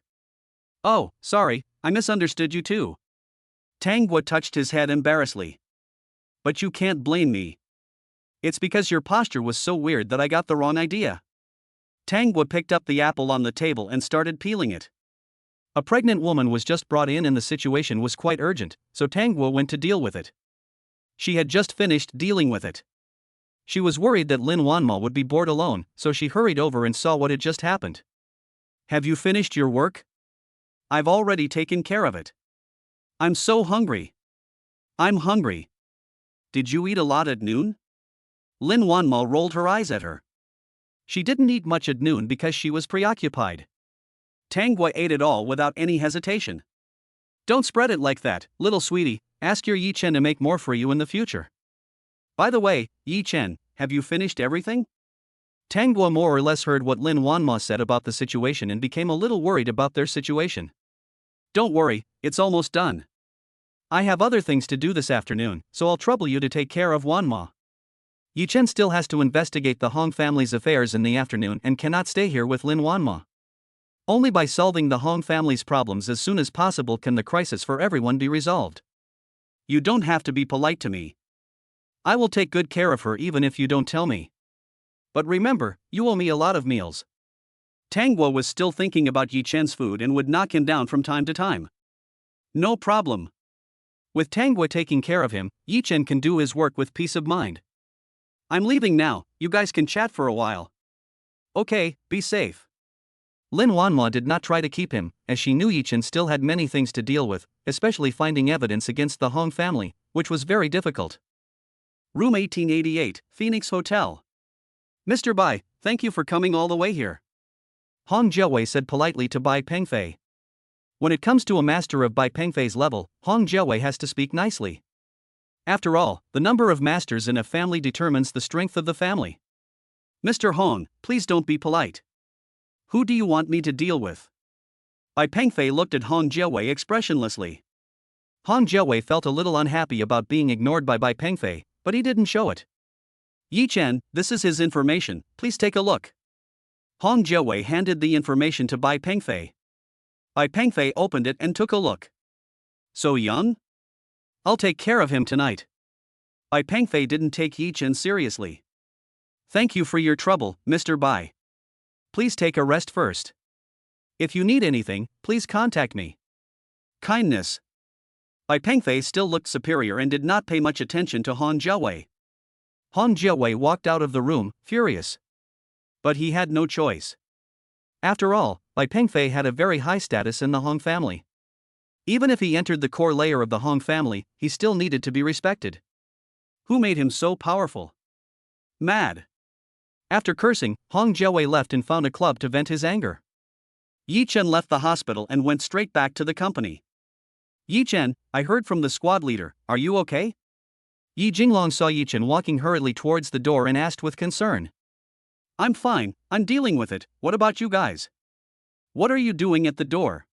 Oh, sorry, I misunderstood you too. Tangwa touched his head embarrassedly. But you can't blame me. It's because your posture was so weird that I got the wrong idea. Tangwa picked up the apple on the table and started peeling it. A pregnant woman was just brought in and the situation was quite urgent, so Tangwa went to deal with it. She had just finished dealing with it. She was worried that Lin Wanma would be bored alone, so she hurried over and saw what had just happened. Have you finished your work? I've already taken care of it. I'm so hungry. I'm hungry. Did you eat a lot at noon? Lin Wanma rolled her eyes at her. She didn't eat much at noon because she was preoccupied. Tangwa ate it all without any hesitation. Don't spread it like that, little sweetie, ask your Yi Chen to make more for you in the future. By the way, Yi Chen, have you finished everything? Tangwa more or less heard what Lin Wanma said about the situation and became a little worried about their situation. Don't worry, it's almost done. I have other things to do this afternoon, so I'll trouble you to take care of Wanma. Yi Chen still has to investigate the Hong family's affairs in the afternoon and cannot stay here with Lin Wanma. Only by solving the Hong family's problems as soon as possible can the crisis for everyone be resolved. You don't have to be polite to me. I will take good care of her even if you don't tell me. But remember, you owe me a lot of meals. Tangwa was still thinking about Yi Chen's food and would knock him down from time to time. No problem. With Tangwa taking care of him, Yi Chen can do his work with peace of mind. I'm leaving now, you guys can chat for a while. Okay, be safe. Lin Wanma did not try to keep him, as she knew Yi Chen still had many things to deal with, especially finding evidence against the Hong family, which was very difficult. Room 1888, Phoenix Hotel. Mr. Bai, thank you for coming all the way here. Hong Jiawei said politely to Bai Pengfei. When it comes to a master of Bai Pengfei's level, Hong Jiawei has to speak nicely. After all, the number of masters in a family determines the strength of the family. Mr. Hong, please don't be polite. Who do you want me to deal with? Bai Pengfei looked at Hong Jiawei expressionlessly. Hong Jiawei felt a little unhappy about being ignored by Bai Pengfei, but he didn't show it. Yi Chen, this is his information, please take a look. Hong Jiawei handed the information to Bai Pengfei. Bai Pengfei opened it and took a look. So young? I'll take care of him tonight. Bai Pengfei didn't take Yi Chen seriously. Thank you for your trouble, Mr. Bai. Please take a rest first. If you need anything, please contact me. Kindness. Bai Pengfei still looked superior and did not pay much attention to Hong Jiawei. Hong Jiawei walked out of the room, furious. But he had no choice. After all, Bai Pengfei had a very high status in the Hong family. Even if he entered the core layer of the Hong family, he still needed to be respected. Who made him so powerful? Mad. After cursing, Hong Jiawei left and found a club to vent his anger. Yi Chen left the hospital and went straight back to the company. Yi Chen, I heard from the squad leader, are you okay? Yi Jinglong saw Yi Chen walking hurriedly towards the door and asked with concern. I'm fine, I'm dealing with it, what about you guys? What are you doing at the door?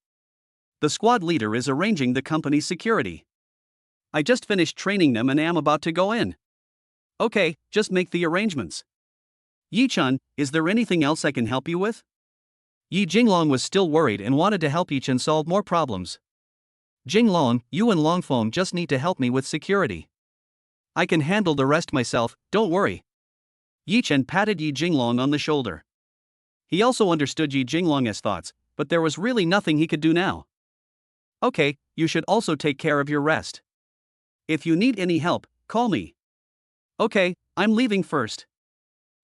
The squad leader is arranging the company's security. I just finished training them and am about to go in. Okay, just make the arrangements. Yi Chen, is there anything else I can help you with? Yi Jinglong was still worried and wanted to help Yi Chen solve more problems. Jinglong, you and Longfeng just need to help me with security. I can handle the rest myself, don't worry. Yi Chen patted Yi Jinglong on the shoulder. He also understood Yi Jinglong's thoughts, but there was really nothing he could do now. Okay, you should also take care of your rest. If you need any help, call me. Okay, I'm leaving first.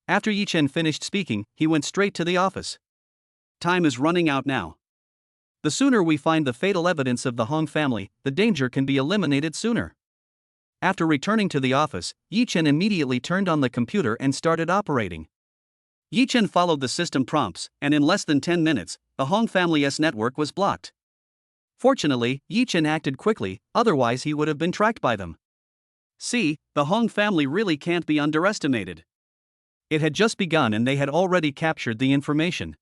After Yi Chen finished speaking, he went straight to the office. Time is running out now. The sooner we find the fatal evidence of the Hong family, the danger can be eliminated sooner. After returning to the office, Yi Chen immediately turned on the computer and started operating. Yi Chen followed the system prompts, and in less than 10 minutes, the Hong family's network was blocked. Fortunately, Yi Chen acted quickly, otherwise he would have been tracked by them. See, the Hong family really can't be underestimated. It had just begun and they had already captured the information.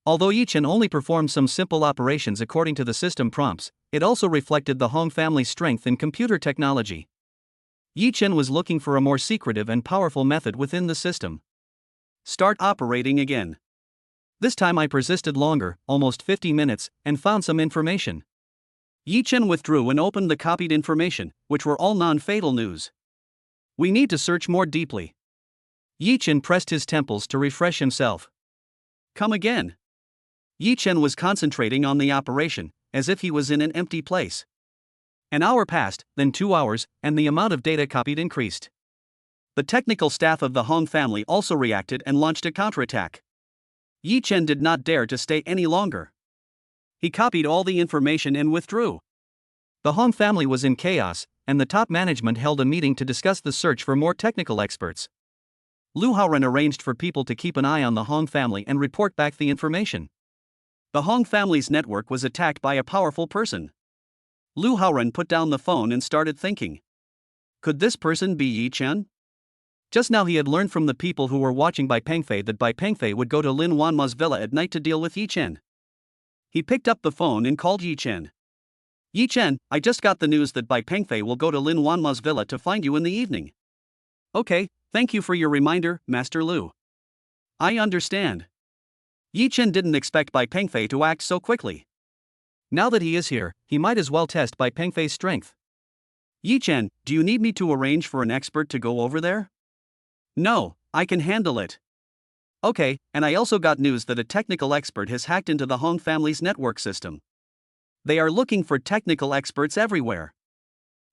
Although Yi Chen only performed some simple operations according to the system prompts, it also reflected the Hong family's strength in computer technology. Yi Chen was looking for a more secretive and powerful method within the system. Start operating again. This time I persisted longer, almost 50 minutes, and found some information. Yi Chen withdrew and opened the copied information, which were all non-fatal news. We need to search more deeply. Yi Chen pressed his temples to refresh himself. Come again. Yi Chen was concentrating on the operation, as if he was in an empty place. An hour passed, then 2 hours, and the amount of data copied increased. The technical staff of the Hong family also reacted and launched a counterattack. Yi Chen did not dare to stay any longer. He copied all the information and withdrew. The Hong family was in chaos, and the top management held a meeting to discuss the search for more technical experts. Lu Haoren arranged for people to keep an eye on the Hong family and report back the information. The Hong family's network was attacked by a powerful person. Lu Haoren put down the phone and started thinking. Could this person be Yi Chen? Just now he had learned from the people who were watching Bai Pengfei that Bai Pengfei would go to Lin Wanma's villa at night to deal with Yi Chen. He picked up the phone and called Yi Chen. Yi Chen, I just got the news that Bai Pengfei will go to Lin Wanma's villa to find you in the evening. Okay, thank you for your reminder, Master Lu. I understand. Yi Chen didn't expect Bai Pengfei to act so quickly. Now that he is here, he might as well test Bai Pengfei's strength. Yi Chen, do you need me to arrange for an expert to go over there? No, I can handle it. Okay, and I also got news that a technical expert has hacked into the Hong family's network system. They are looking for technical experts everywhere.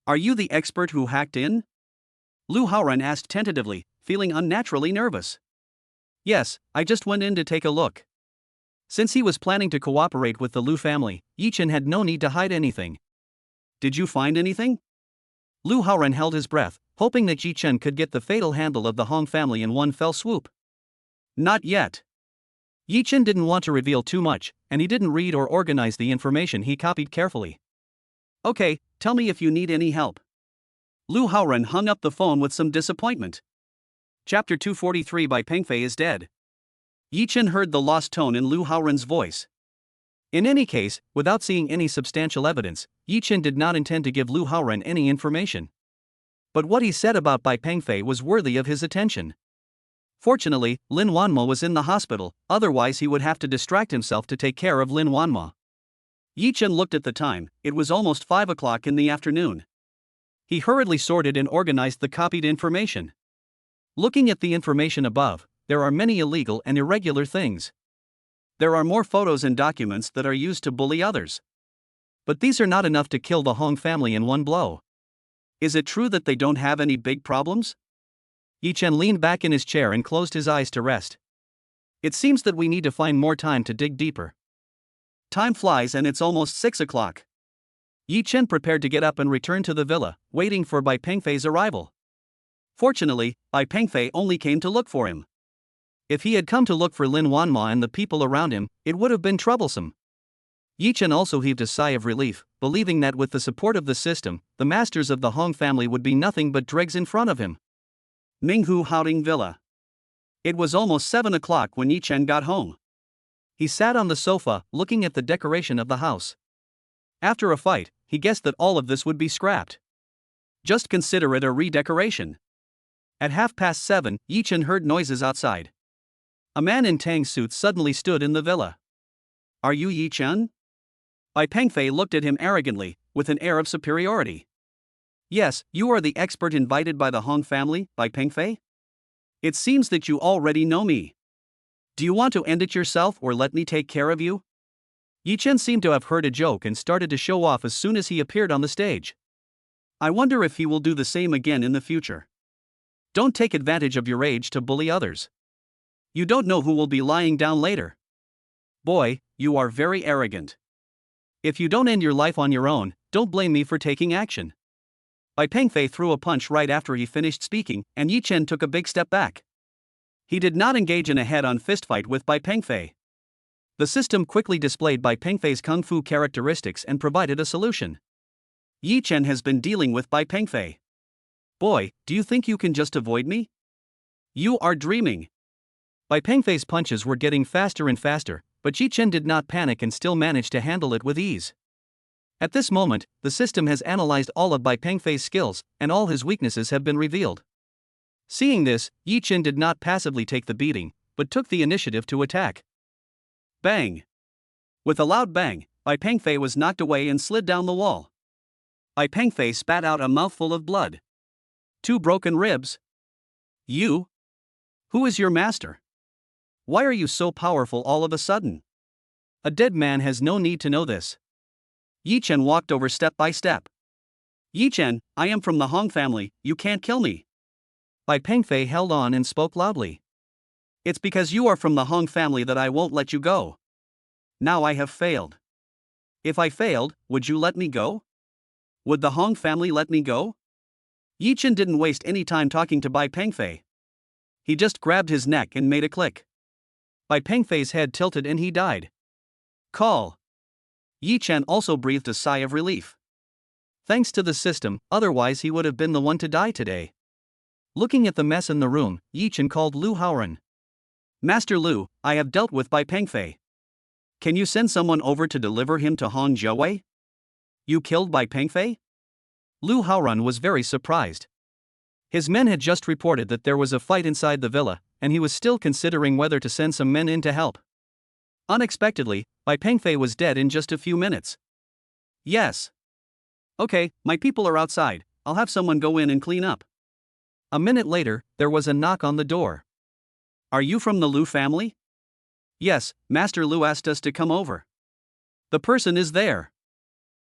Are you the expert who hacked in? Lu Haoren asked tentatively, feeling unnaturally nervous. Yes, I just went in to take a look. Since he was planning to cooperate with the Lu family, Yi Chen had no need to hide anything. Did you find anything? Lu Haoren held his breath, hoping that Yi Chen could get the fatal handle of the Hong family in one fell swoop. Not yet. Yi Chen didn't want to reveal too much, and he didn't read or organize the information he copied carefully. Okay, tell me if you need any help. Lu Haoren hung up the phone with some disappointment. Chapter 243 Bai Pengfei is dead. Yi Chen heard the lost tone in Lu Haoren's voice. In any case, without seeing any substantial evidence, Yi Chen did not intend to give Lu Haoren any information. But what he said about Bai Pengfei was worthy of his attention. Fortunately, Lin Wanma was in the hospital, otherwise he would have to distract himself to take care of Lin Wanma. Yi Chen looked at the time, it was almost 5 o'clock in the afternoon. He hurriedly sorted and organized the copied information. Looking at the information above, there are many illegal and irregular things. There are more photos and documents that are used to bully others. But these are not enough to kill the Hong family in one blow. Is it true that they don't have any big problems? Yi Chen leaned back in his chair and closed his eyes to rest. It seems that we need to find more time to dig deeper. Time flies and it's almost 6 o'clock. Yi Chen prepared to get up and return to the villa, waiting for Bai Pengfei's arrival. Fortunately, Bai Pengfei only came to look for him. If he had come to look for Lin Wanma and the people around him, it would have been troublesome. Yi Chen also heaved a sigh of relief, believing that with the support of the system, the masters of the Hong family would be nothing but dregs in front of him. Minghu Haoding Villa. It was almost 7 o'clock when Yi Chen got home. He sat on the sofa, looking at the decoration of the house. After a fight, he guessed that all of this would be scrapped. Just consider it a redecoration. At 7:30, Yi Chen heard noises outside. A man in Tang suit suddenly stood in the villa. Are you Yi Chen? Bai Pengfei looked at him arrogantly, with an air of superiority. Yes, you are the expert invited by the Hong family, Bai Pengfei? It seems that you already know me. Do you want to end it yourself or let me take care of you? Yi Chen seemed to have heard a joke and started to show off as soon as he appeared on the stage. I wonder if he will do the same again in the future. Don't take advantage of your age to bully others. You don't know who will be lying down later. Boy, you are very arrogant. If you don't end your life on your own, don't blame me for taking action. Bai Pengfei threw a punch right after he finished speaking, and Yi Chen took a big step back. He did not engage in a head-on fistfight with Bai Pengfei. The system quickly displayed Bai Pengfei's kung fu characteristics and provided a solution. Yi Chen has been dealing with Bai Pengfei. Boy, do you think you can just avoid me? You are dreaming. Bai Pengfei's punches were getting faster and faster, but Yi Chen did not panic and still managed to handle it with ease. At this moment, the system has analyzed all of Bai Pengfei's skills, and all his weaknesses have been revealed. Seeing this, Yi Chen did not passively take the beating, but took the initiative to attack. Bang! With a loud bang, Bai Pengfei was knocked away and slid down the wall. Bai Pengfei spat out a mouthful of blood. 2 broken ribs. You? Who is your master? Why are you so powerful all of a sudden? A dead man has no need to know this. Yi Chen walked over step by step. Yi Chen, I am from the Hong family, you can't kill me. Bai Pengfei held on and spoke loudly. It's because you are from the Hong family that I won't let you go. Now I have failed. If I failed, would you let me go? Would the Hong family let me go? Yi Chen didn't waste any time talking to Bai Pengfei. He just grabbed his neck and made a click. Bai Pengfei's head tilted and he died. Call. Yi Chen also breathed a sigh of relief. Thanks to the system, otherwise he would have been the one to die today. Looking at the mess in the room, Yi Chen called Lu Haoran. Master Lu, I have dealt with Bai Pengfei. Can you send someone over to deliver him to Hong Jiawei? You killed Bai Pengfei? Lu Haoran was very surprised. His men had just reported that there was a fight inside the villa, and he was still considering whether to send some men in to help. Unexpectedly, Bai Pengfei was dead in just a few minutes. Yes. Okay, my people are outside, I'll have someone go in and clean up. A minute later, there was a knock on the door. Are you from the Lu family? Yes, Master Lu asked us to come over. The person is there.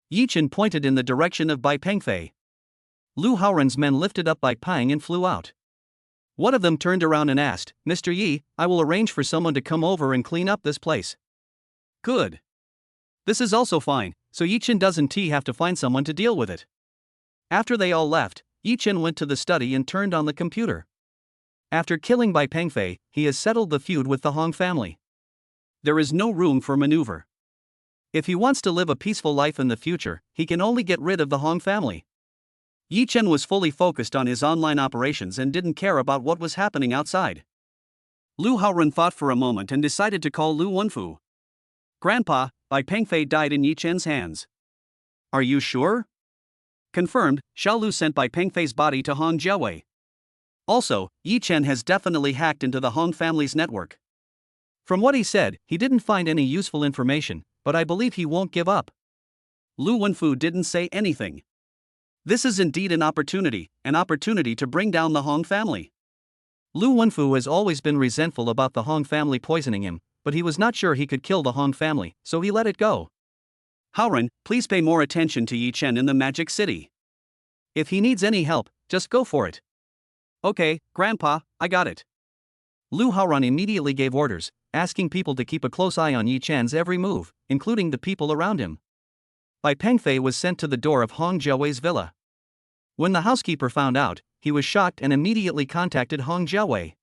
Yi Chen pointed in the direction of Bai Pengfei. Lu Haoran's men lifted up Bai Peng and flew out. One of them turned around and asked, Mr. Yi, I will arrange for someone to come over and clean up this place. Good. This is also fine, so Yi Chen doesn't have to find someone to deal with it. After they all left, Yi Chen went to the study and turned on the computer. After killing Bai Pengfei, he has settled the feud with the Hong family. There is no room for maneuver. If he wants to live a peaceful life in the future, he can only get rid of the Hong family. Yi Chen was fully focused on his online operations and didn't care about what was happening outside. Lu Haoran thought for a moment and decided to call Lu Wenfu. Grandpa, Bai Pengfei died in Yi Chen's hands. Are you sure? Confirmed, Xiao Lu sent Bai Pengfei's body to Hong Jiawei. Also, Yi Chen has definitely hacked into the Hong family's network. From what he said, he didn't find any useful information, but I believe he won't give up. Lu Wenfu didn't say anything. This is indeed an opportunity to bring down the Hong family. Lu Wenfu has always been resentful about the Hong family poisoning him, but he was not sure he could kill the Hong family, so he let it go. Haoran, please pay more attention to Yi Chen in the Magic City. If he needs any help, just go for it. Okay, Grandpa, I got it. Lu Haoran immediately gave orders, asking people to keep a close eye on Yi Chen's every move, including the people around him. Bai Pengfei was sent to the door of Hong Jiawei's villa. When the housekeeper found out, he was shocked and immediately contacted Hong Jiawei.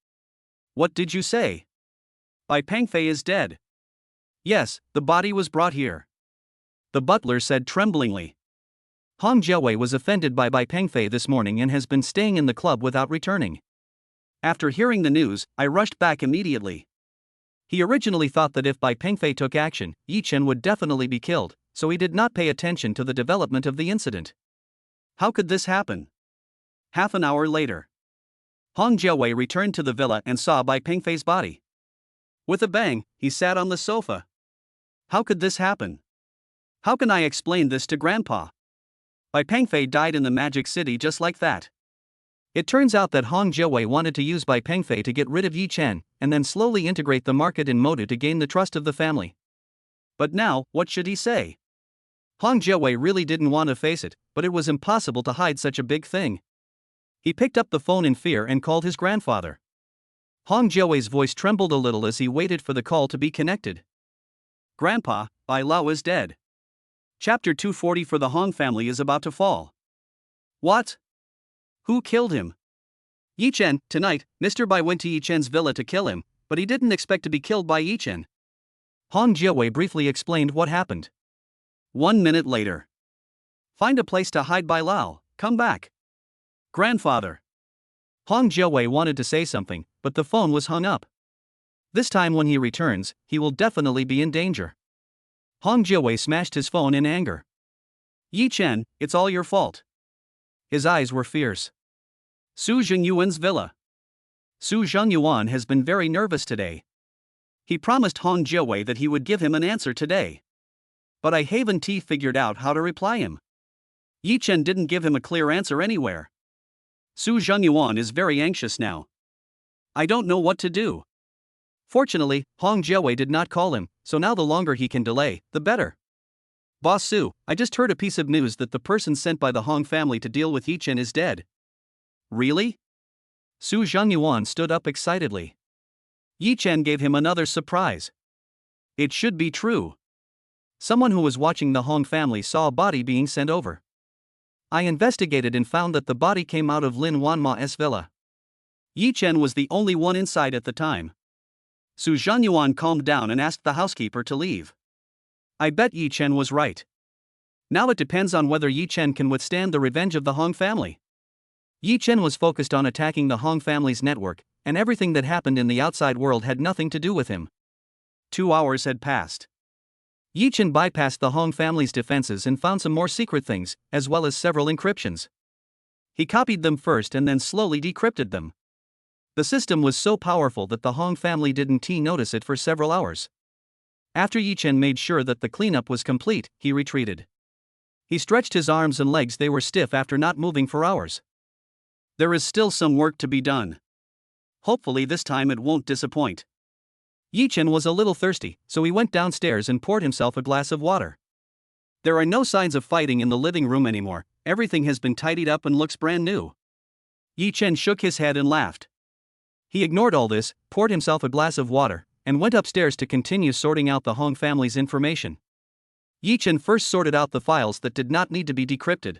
What did you say? Bai Pengfei is dead. Yes, the body was brought here, the butler said tremblingly. Hong Jiawei was offended by Bai Pengfei this morning and has been staying in the club without returning. After hearing the news, I rushed back immediately. He originally thought that if Bai Pengfei took action, Yi Chen would definitely be killed, so he did not pay attention to the development of the incident. How could this happen? Half an hour later, Hong Jiawei returned to the villa and saw Bai Pengfei's body. With a bang, he sat on the sofa. How could this happen? How can I explain this to Grandpa? Bai Pengfei died in the Magic City just like that. It turns out that Hong Jiawei wanted to use Bai Pengfei to get rid of Yi Chen, and then slowly integrate the market in Modu to gain the trust of the family. But now, what should he say? Hong Jiawei really didn't want to face it, but it was impossible to hide such a big thing. He picked up the phone in fear and called his grandfather. Hong Jiawei's voice trembled a little as he waited for the call to be connected. Grandpa, Bai Lao is dead. Chapter 240 for the Hong family is about to fall. What? Who killed him? Yi Chen. Tonight, Mr. Bai went to Yi Chen's villa to kill him, but he didn't expect to be killed by Yi Chen. Hong Jiawei briefly explained what happened. 1 minute later. Find a place to hide Bai Lao, come back. Grandfather. Hong Jiawei wanted to say something, but the phone was hung up. This time when he returns, he will definitely be in danger. Hong Jiawei smashed his phone in anger. Yi Chen, it's all your fault. His eyes were fierce. Su Zhengyuan's villa. Su Zhengyuan has been very nervous today. He promised Hong Jiawei that he would give him an answer today. But I haven't figured out how to reply him. Yi Chen didn't give him a clear answer anywhere. Su Zhengyuan is very anxious now. I don't know what to do. Fortunately, Hong Jiawei did not call him, so now the longer he can delay, the better. Boss Su, I just heard a piece of news that the person sent by the Hong family to deal with Yi Chen is dead. Really? Su Zhengyuan stood up excitedly. Yi Chen gave him another surprise. It should be true. Someone who was watching the Hong family saw a body being sent over. I investigated and found that the body came out of Lin Wanma's villa. Yi Chen was the only one inside at the time. Su Zhenyuan calmed down and asked the housekeeper to leave. I bet Yi Chen was right. Now it depends on whether Yi Chen can withstand the revenge of the Hong family. Yi Chen was focused on attacking the Hong family's network, and everything that happened in the outside world had nothing to do with him. 2 hours had passed. Yi Chen bypassed the Hong family's defenses and found some more secret things, as well as several encryptions. He copied them first and then slowly decrypted them. The system was so powerful that the Hong family didn't notice it for several hours. After Yi Chen made sure that the cleanup was complete, he retreated. He stretched his arms and legs, they were stiff after not moving for hours. There is still some work to be done. Hopefully this time it won't disappoint. Yi Chen was a little thirsty, so he went downstairs and poured himself a glass of water. There are no signs of fighting in the living room anymore, everything has been tidied up and looks brand new. Yi Chen shook his head and laughed. He ignored all this, poured himself a glass of water, and went upstairs to continue sorting out the Hong family's information. Yi Chen first sorted out the files that did not need to be decrypted.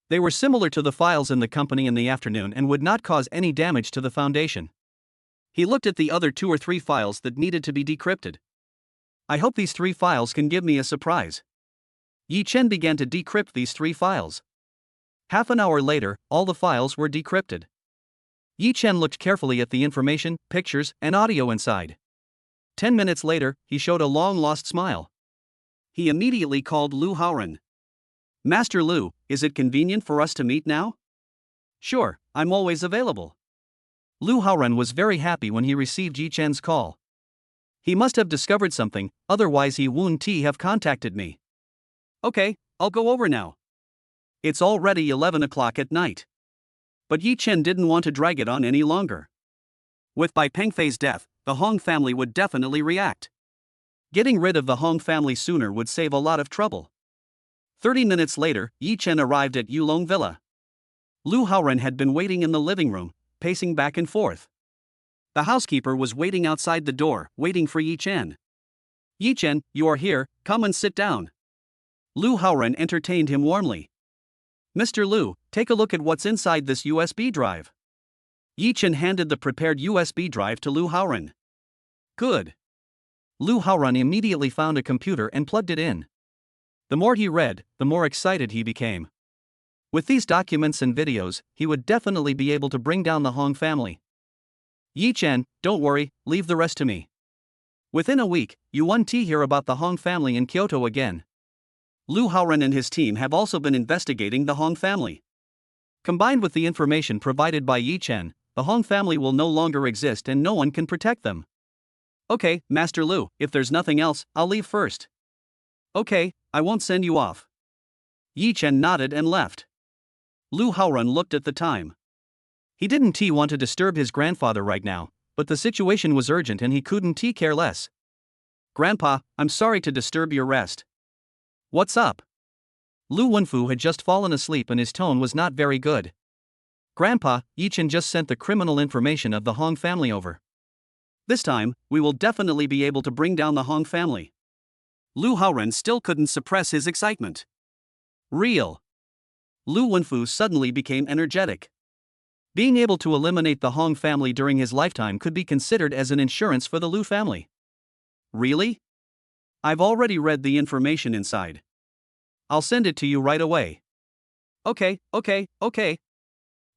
They were similar to the files in the company in the afternoon and would not cause any damage to the foundation. He looked at the other 2 or 3 files that needed to be decrypted. I hope these 3 files can give me a surprise. Yi Chen began to decrypt these 3 files. Half an hour later, all the files were decrypted. Yi Chen looked carefully at the information, pictures, and audio inside. 10 minutes later, he showed a long-lost smile. He immediately called Lu Haoran. Master Lu, is it convenient for us to meet now? Sure, I'm always available. Lu Haoran was very happy when he received Yi Chen's call. He must have discovered something, otherwise he wouldn't have contacted me. Okay, I'll go over now. It's already 11 o'clock at night. But Yi Chen didn't want to drag it on any longer. With Bai Pengfei's death, the Hong family would definitely react. Getting rid of the Hong family sooner would save a lot of trouble. 30 minutes later, Yi Chen arrived at Yulong Villa. Lu Haoran had been waiting in the living room, pacing back and forth. The housekeeper was waiting outside the door, waiting for Yi Chen. Yi Chen, you are here, come and sit down. Lu Haoren entertained him warmly. Mr. Lu, take a look at what's inside this USB drive. Yi Chen handed the prepared USB drive to Lu Haoren. Good. Lu Haoren immediately found a computer and plugged it in. The more he read, the more excited he became. With these documents and videos, he would definitely be able to bring down the Hong family. Yi Chen, don't worry, leave the rest to me. Within a week, you won't hear about the Hong family in Kyoto again. Lu Haoren and his team have also been investigating the Hong family. Combined with the information provided by Yi Chen, the Hong family will no longer exist and no one can protect them. Okay, Master Lu, if there's nothing else, I'll leave first. Okay, I won't send you off. Yi Chen nodded and left. Lu Haoren looked at the time. He didn't want to disturb his grandfather right now, but the situation was urgent and he couldn't care less. Grandpa, I'm sorry to disturb your rest. What's up? Lu Wenfu had just fallen asleep and his tone was not very good. Grandpa, Yi Chen just sent the criminal information of the Hong family over. This time, we will definitely be able to bring down the Hong family. Lu Haoren still couldn't suppress his excitement. Real. Lu Wenfu suddenly became energetic. Being able to eliminate the Hong family during his lifetime could be considered as an insurance for the Lu family. Really? I've already read the information inside. I'll send it to you right away. Okay.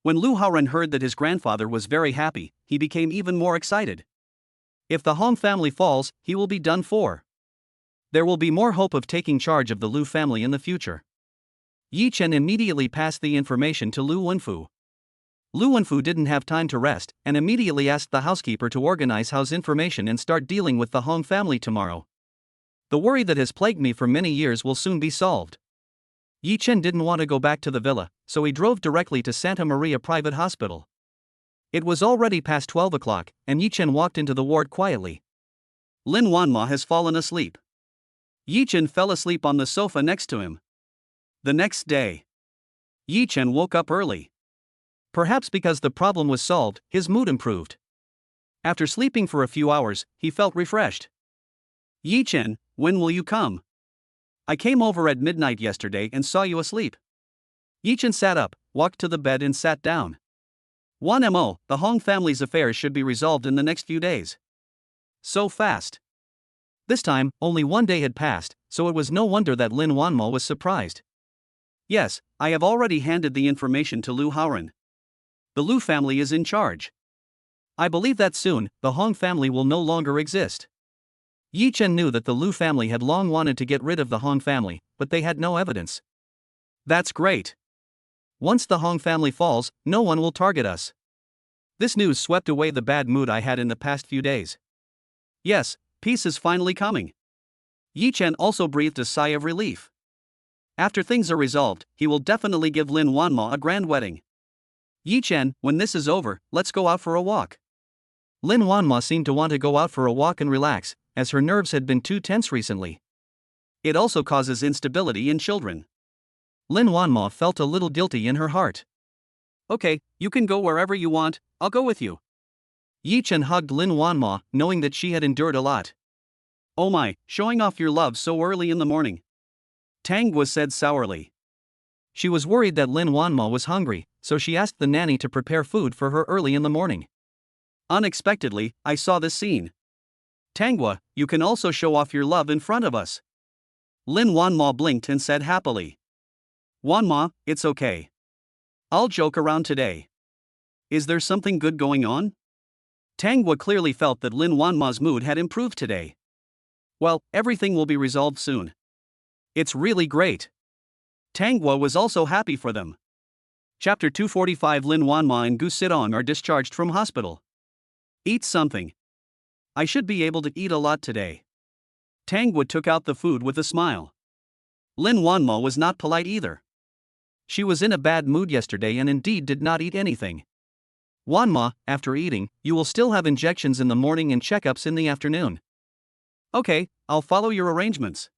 When Lu Haoren heard that his grandfather was very happy, he became even more excited. If the Hong family falls, he will be done for. There will be more hope of taking charge of the Lu family in the future. Yi Chen immediately passed the information to Lu Wenfu. Lu Wenfu didn't have time to rest and immediately asked the housekeeper to organize Hao's information and start dealing with the Hong family tomorrow. The worry that has plagued me for many years will soon be solved. Yi Chen didn't want to go back to the villa, so he drove directly to Santa Maria Private Hospital. It was already past 12 o'clock, and Yi Chen walked into the ward quietly. Lin Wanma has fallen asleep. Yi Chen fell asleep on the sofa next to him. The next day, Yi Chen woke up early. Perhaps because the problem was solved, his mood improved. After sleeping for a few hours, he felt refreshed. Yi Chen, when will you come? I came over at midnight yesterday and saw you asleep. Yi Chen sat up, walked to the bed and sat down. 1mo, the Hong family's affairs should be resolved in the next few days. So fast. This time, only one day had passed, so it was no wonder that Lin Wanmo was surprised. Yes, I have already handed the information to Lu Haoren. The Lu family is in charge. I believe that soon, the Hong family will no longer exist. Yi Chen knew that the Lu family had long wanted to get rid of the Hong family, but they had no evidence. That's great. Once the Hong family falls, no one will target us. This news swept away the bad mood I had in the past few days. Yes, peace is finally coming. Yi Chen also breathed a sigh of relief. After things are resolved, he will definitely give Lin Wanma a grand wedding. Yi Chen, when this is over, let's go out for a walk. Lin Wanma seemed to want to go out for a walk and relax, as her nerves had been too tense recently. It also causes instability in children. Lin Wanma felt a little guilty in her heart. Okay, you can go wherever you want, I'll go with you. Yi Chen hugged Lin Wanma, knowing that she had endured a lot. Oh my, showing off your love so early in the morning. Tang Gua said sourly. She was worried that Lin Wanma was hungry, so she asked the nanny to prepare food for her early in the morning. Unexpectedly, I saw this scene. Tangwa, you can also show off your love in front of us. Lin Wanma blinked and said happily. Wanma, it's okay. I'll joke around today. Is there something good going on? Tangwa clearly felt that Lin Wanma's mood had improved today. Well, everything will be resolved soon. It's really great. Tangwa was also happy for them. Chapter 245 Lin Wanma and Gu Sidong are discharged from hospital. Eat something. I should be able to eat a lot today. Tangwa took out the food with a smile. Lin Wanma was not polite either. She was in a bad mood yesterday and indeed did not eat anything. Wanma, after eating, you will still have injections in the morning and checkups in the afternoon. Okay, I'll follow your arrangements.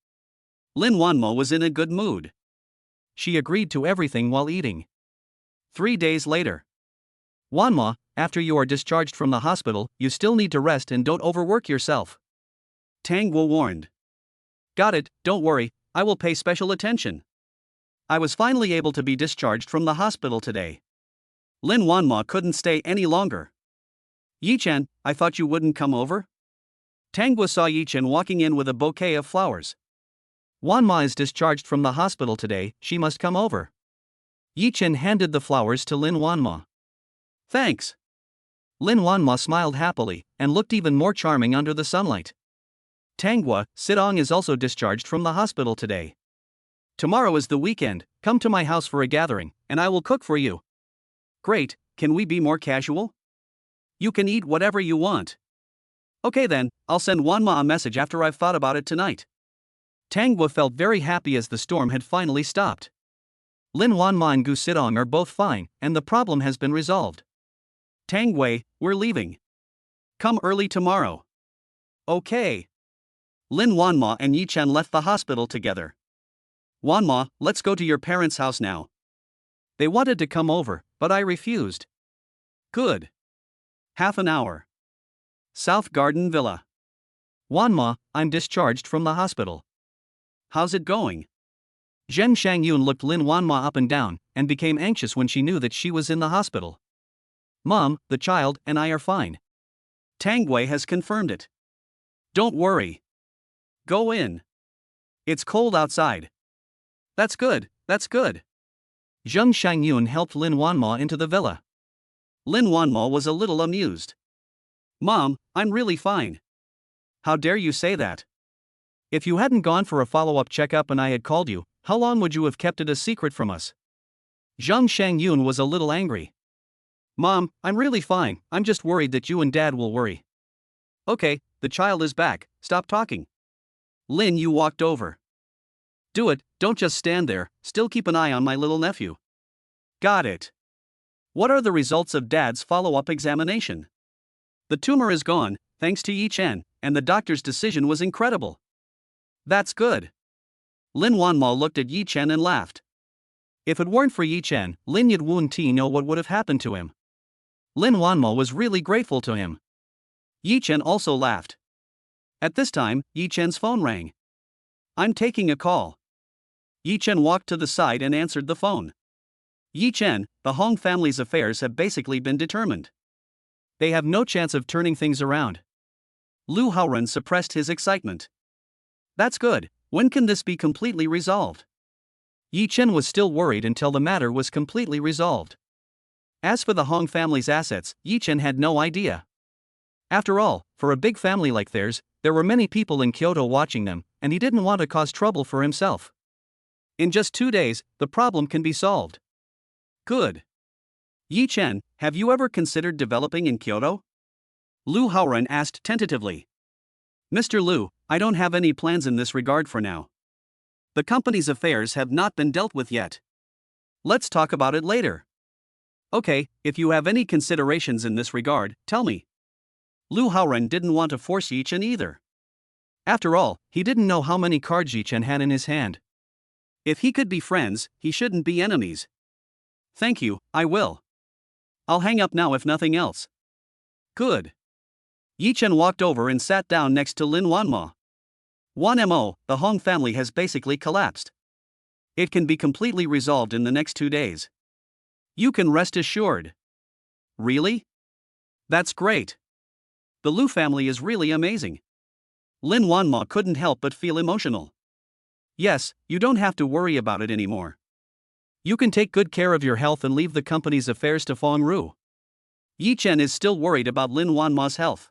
Lin Wanma was in a good mood. She agreed to everything while eating. 3 days later. Wanma, after you are discharged from the hospital, you still need to rest and don't overwork yourself. Tang Guo warned. Got it, don't worry, I will pay special attention. I was finally able to be discharged from the hospital today. Lin Wanma couldn't stay any longer. Yi-chan, I thought you wouldn't come over? Tang Guo saw Yi-chan walking in with a bouquet of flowers. Wanma is discharged from the hospital today, she must come over. Yi-chan handed the flowers to Lin Wanma. Thanks. Lin Wanma smiled happily, and looked even more charming under the sunlight. Tangwa, Sidong is also discharged from the hospital today. Tomorrow is the weekend, come to my house for a gathering, and I will cook for you. Great, can we be more casual? You can eat whatever you want. Okay then, I'll send Wanma a message after I've thought about it tonight. Tangwa felt very happy as the storm had finally stopped. Lin Wanma and Gu Sidong are both fine, and the problem has been resolved. Tang Wei, we're leaving. Come early tomorrow. Okay. Lin Wanma and Yi-chan left the hospital together. Wanma, let's go to your parents' house now. They wanted to come over, but I refused. Good. Half an hour. South Garden Villa. Wanma, I'm discharged from the hospital. How's it going? Zheng Shangyun looked Lin Wanma up and down, and became anxious when she knew that she was in the hospital. Mom, the child, and I are fine. Tang Wei has confirmed it. Don't worry. Go in. It's cold outside. That's good, that's good. Zheng Shangyun helped Lin Wanma into the villa. Lin Wanma was a little amused. Mom, I'm really fine. How dare you say that? If you hadn't gone for a follow-up checkup and I had called you, how long would you have kept it a secret from us? Zheng Shangyun was a little angry. Mom, I'm really fine, I'm just worried that you and Dad will worry. Okay, the child is back, stop talking. Lin, you walked over. Do it, don't just stand there, still keep an eye on my little nephew. Got it. What are the results of Dad's follow-up examination? The tumor is gone, thanks to Yi-chan, and the doctor's decision was incredible. That's good. Lin Wanma looked at Yi-chan and laughed. If it weren't for Yi-chan, Lin Yudwun know what would have happened to him. Lin Wanma was really grateful to him. Yi-chan also laughed. At this time, Yi-chan's phone rang. I'm taking a call. Yi-chan walked to the side and answered the phone. Yi-chan, the Hong family's affairs have basically been determined. They have no chance of turning things around. Lu Haoren suppressed his excitement. That's good, when can this be completely resolved? Yi-chan was still worried until the matter was completely resolved. As for the Hong family's assets, Yi-chan had no idea. After all, for a big family like theirs, there were many people in Kyoto watching them, and he didn't want to cause trouble for himself. In just 2 days, the problem can be solved. Good. Yi-chan, have you ever considered developing in Kyoto? Lu Haoren asked tentatively. Mr. Lu, I don't have any plans in this regard for now. The company's affairs have not been dealt with yet. Let's talk about it later. Okay, if you have any considerations in this regard, tell me. Lu Haoren didn't want to force Yi-chan either. After all, he didn't know how many cards Yi-chan had in his hand. If he could be friends, he shouldn't be enemies. Thank you, I will. I'll hang up now if nothing else. Good. Yi-chan walked over and sat down next to Lin Wanma. 1mo, the Hong family has basically collapsed. It can be completely resolved in the next 2 days. You can rest assured. Really? That's great. The Lu family is really amazing. Lin Wanma couldn't help but feel emotional. Yes, you don't have to worry about it anymore. You can take good care of your health and leave the company's affairs to Fong Ru. Yi-chan is still worried about Lin Wanma's health.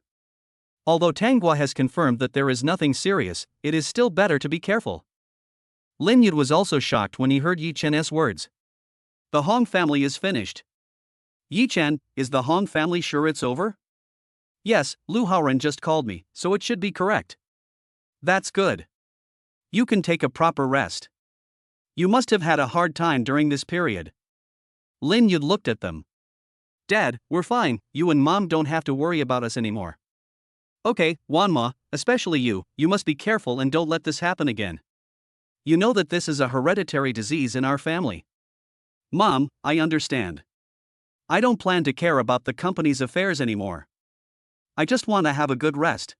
Although Tanghua has confirmed that there is nothing serious, it is still better to be careful. Lin Yud was also shocked when he heard Yi-chan's words. The Hong family is finished. Yi-chan, is the Hong family sure it's over? Yes, Lu Haoren just called me, so it should be correct. That's good. You can take a proper rest. You must have had a hard time during this period. Lin Yud looked at them. Dad, we're fine, you and Mom don't have to worry about us anymore. Okay, Wanma, especially you must be careful and don't let this happen again. You know that this is a hereditary disease in our family. Mom, I understand. I don't plan to care about the company's affairs anymore. I just want to have a good rest.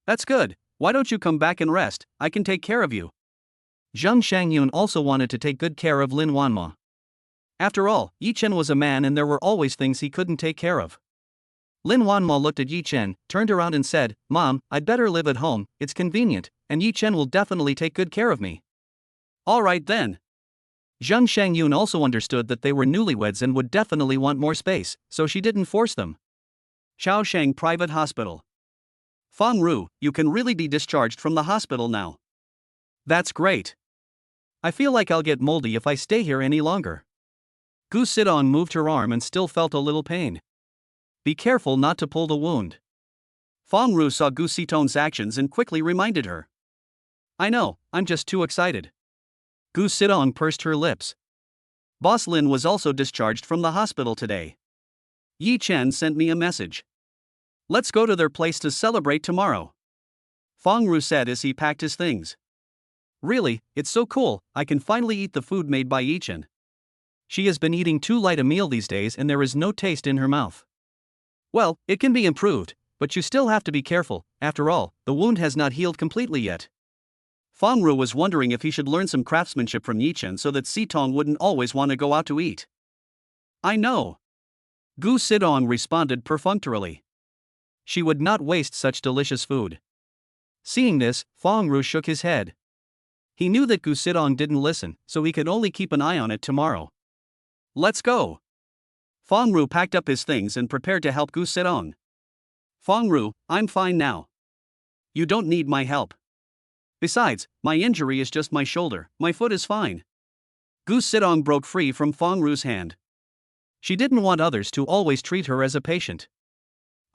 That's good, why don't you come back and rest? I can take care of you. Zhang Shangyun also wanted to take good care of Lin Wanma. After all, Yi Chen was a man and there were always things he couldn't take care of. Lin Wanma looked at Yi Chen, turned around and said, "Mom, I'd better live at home, it's convenient, and Yi Chen will definitely take good care of me." Alright then. Zhang Shangyun also understood that they were newlyweds and would definitely want more space, so she didn't force them. Shaoshang Private Hospital. Fang Ru, you can really be discharged from the hospital now. That's great. I feel like I'll get moldy if I stay here any longer. Gu Sidong moved her arm and still felt a little pain. Be careful not to pull the wound. Fang Ru saw Gu Sitong's actions and quickly reminded her. I know, I'm just too excited. Gu Sidong pursed her lips. Boss Lin was also discharged from the hospital today. Yi Chen sent me a message. Let's go to their place to celebrate tomorrow. Fang Ru said as he packed his things. Really, it's so cool, I can finally eat the food made by Yi Chen. She has been eating too light a meal these days and there is no taste in her mouth. Well, it can be improved, but you still have to be careful, after all, the wound has not healed completely yet. Fang Ru was wondering if he should learn some craftsmanship from Yi Chen so that Sitong wouldn't always want to go out to eat. I know. Gu Sidong responded perfunctorily. She would not waste such delicious food. Seeing this, Fang Ru shook his head. He knew that Gu Sidong didn't listen, so he could only keep an eye on it tomorrow. Let's go. Fang Ru packed up his things and prepared to help Gu Sidong. Fang Ru, I'm fine now. You don't need my help. Besides, my injury is just my shoulder, my foot is fine. Gu Sidong broke free from Fang Ru's hand. She didn't want others to always treat her as a patient.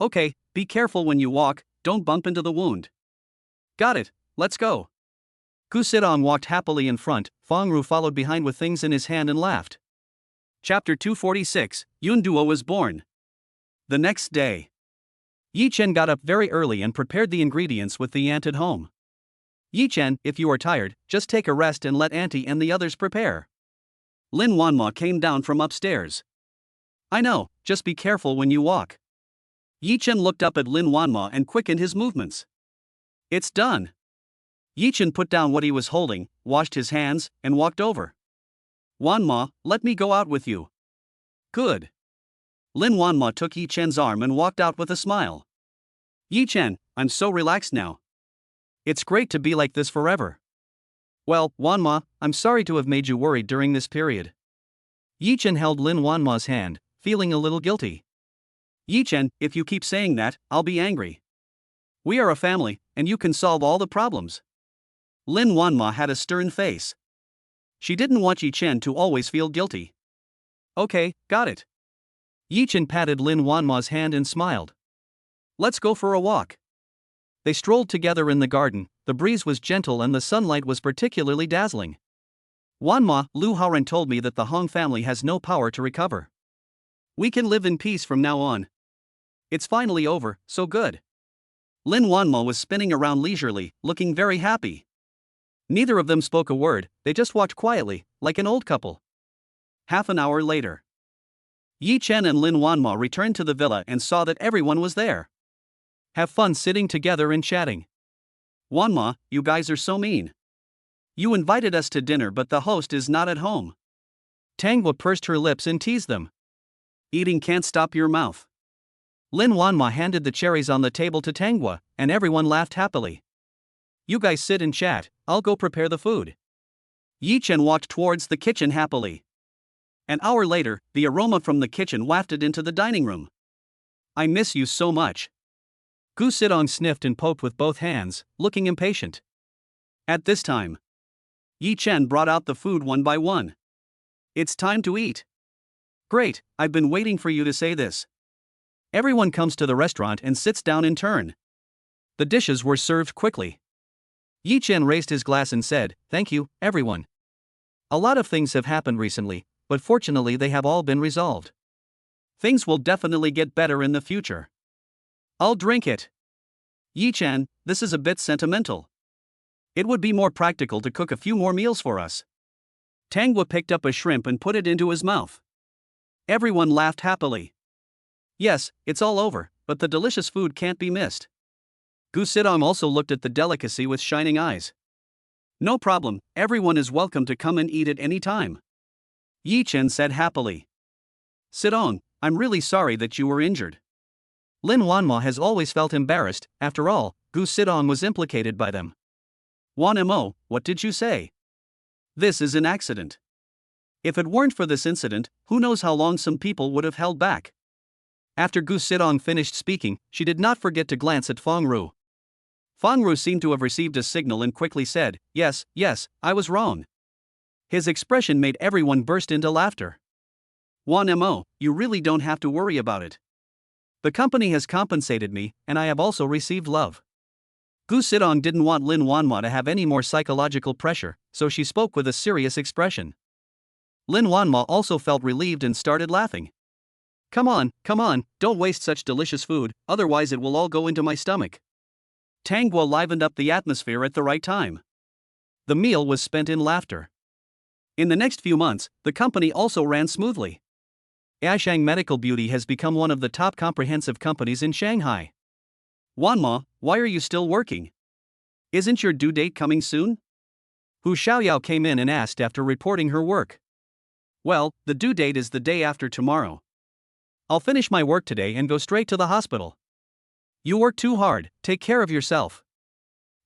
Okay, be careful when you walk, don't bump into the wound. Got it, let's go. Gu Sidong walked happily in front, Fang Ru followed behind with things in his hand and laughed. Chapter 246, Yun Duo was born. The next day. Yi Chen got up very early and prepared the ingredients with the aunt at home. Yi Chen, if you are tired, just take a rest and let auntie and the others prepare. Lin Wanma came down from upstairs. I know, just be careful when you walk. Yi Chen looked up at Lin Wanma and quickened his movements. It's done. Yi Chen put down what he was holding, washed his hands, and walked over. Wanma, let me go out with you. Good. Lin Wanma took Yi Chen's arm and walked out with a smile. Yi Chen, I'm so relaxed now. It's great to be like this forever. Well, Wanma, I'm sorry to have made you worried during this period. Yi Chen held Lin Wanma's hand, feeling a little guilty. Yi Chen, if you keep saying that, I'll be angry. We are a family, and you can solve all the problems. Lin Wanma had a stern face. She didn't want Yi Chen to always feel guilty. Okay, got it. Yi Chen patted Lin Wanma's hand and smiled. Let's go for a walk. They strolled together in the garden, the breeze was gentle and the sunlight was particularly dazzling. Wanma, Lu Haoran told me that the Hong family has no power to recover. We can live in peace from now on. It's finally over, so good. Lin Wanma was spinning around leisurely, looking very happy. Neither of them spoke a word, they just walked quietly, like an old couple. Half an hour later. Yi Chen and Lin Wanma returned to the villa and saw that everyone was there. Have fun sitting together and chatting. Wanma, you guys are so mean. You invited us to dinner but the host is not at home. Tanghua pursed her lips and teased them. Eating can't stop your mouth. Lin Wanma handed the cherries on the table to Tanghua, and everyone laughed happily. You guys sit and chat, I'll go prepare the food. Yi Chen walked towards the kitchen happily. An hour later, the aroma from the kitchen wafted into the dining room. I miss you so much. Gu Sidong sniffed and poked with both hands, looking impatient. At this time, Yi Chen brought out the food one by one. It's time to eat. Great, I've been waiting for you to say this. Everyone comes to the restaurant and sits down in turn. The dishes were served quickly. Yi Chen raised his glass and said, "Thank you, everyone. A lot of things have happened recently, but fortunately they have all been resolved. Things will definitely get better in the future. I'll drink it. Yi Chen, this is a bit sentimental. It would be more practical to cook a few more meals for us." Tanghua picked up a shrimp and put it into his mouth. Everyone laughed happily. Yes, it's all over, but the delicious food can't be missed. Gu Sidong also looked at the delicacy with shining eyes. No problem, everyone is welcome to come and eat at any time. Yi Chen said happily. Sidong, I'm really sorry that you were injured. Lin Wanma has always felt embarrassed. After all, Gu Sidong was implicated by them. Wan Mo, what did you say? This is an accident. If it weren't for this incident, who knows how long some people would have held back. After Gu Sidong finished speaking, she did not forget to glance at Feng Ru. Feng Ru seemed to have received a signal and quickly said, yes, I was wrong. His expression made everyone burst into laughter. Wan Mo, you really don't have to worry about it. The company has compensated me, and I have also received love. Gu Sidong didn't want Lin Wanma to have any more psychological pressure, so she spoke with a serious expression. Lin Wanma also felt relieved and started laughing. Come on, don't waste such delicious food, otherwise it will all go into my stomach. Tang Guo livened up the atmosphere at the right time. The meal was spent in laughter. In the next few months, the company also ran smoothly. Yashang Medical Beauty has become one of the top comprehensive companies in Shanghai. Wanma, why are you still working? Isn't your due date coming soon? Hu Xiaoyao came in and asked after reporting her work. Well, the due date is the day after tomorrow. I'll finish my work today and go straight to the hospital. You work too hard, take care of yourself.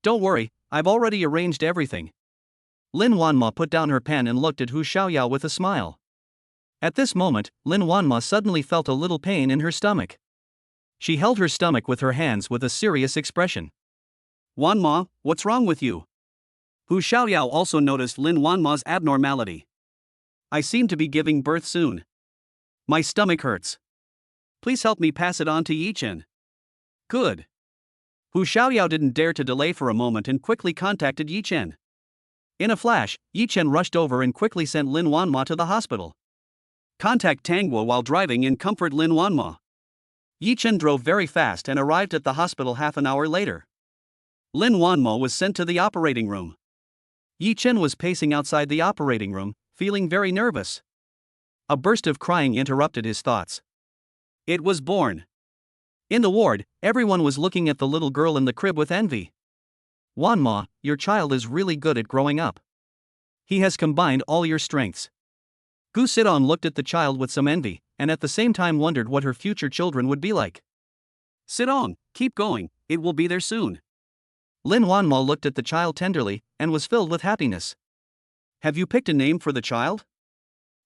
Don't worry, I've already arranged everything. Lin Wanma put down her pen and looked at Hu Xiaoyao with a smile. At this moment, Lin Wanma suddenly felt a little pain in her stomach. She held her stomach with her hands with a serious expression. Wanma, what's wrong with you? Hu Xiaoyao also noticed Lin Wanma's abnormality. I seem to be giving birth soon. My stomach hurts. Please help me pass it on to Yi Chen. Good. Hu Xiaoyao didn't dare to delay for a moment and quickly contacted Yi Chen. In a flash, Yi Chen rushed over and quickly sent Lin Wanma to the hospital. Contact Tang Guo while driving and comfort Lin Wanma. Yi Chen drove very fast and arrived at the hospital half an hour later. Lin Wanma was sent to the operating room. Yi Chen was pacing outside the operating room, feeling very nervous. A burst of crying interrupted his thoughts. It was born. In the ward, everyone was looking at the little girl in the crib with envy. Wanma, your child is really good at growing up. He has combined all your strengths. Gu Sidong looked at the child with some envy, and at the same time wondered what her future children would be like. Sidong, keep going, it will be there soon. Lin Wanma looked at the child tenderly, and was filled with happiness. Have you picked a name for the child?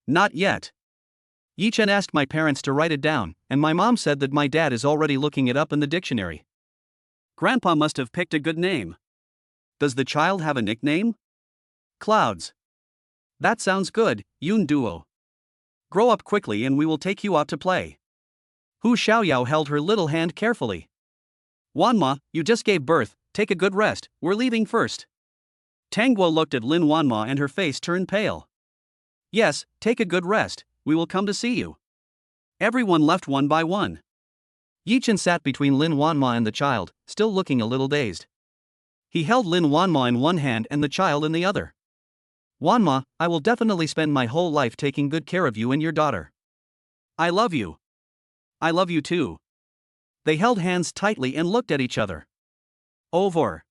Not yet. Yi Chen asked my parents to write it down, and my mom said that my dad is already looking it up in the dictionary. Grandpa must have picked a good name. Does the child have a nickname? Clouds. That sounds good, Yun Duo. Grow up quickly and we will take you out to play. Hu Xiaoyao held her little hand carefully. Wanma, you just gave birth, take a good rest, we're leaving first. Tang Guo looked at Lin Wanma and her face turned pale. Yes, take a good rest, we will come to see you. Everyone left one by one. Yi Chen sat between Lin Wanma and the child, still looking a little dazed. He held Lin Wanma in one hand and the child in the other. Wanma, I will definitely spend my whole life taking good care of you and your daughter. I love you. I love you too. They held hands tightly and looked at each other. Over.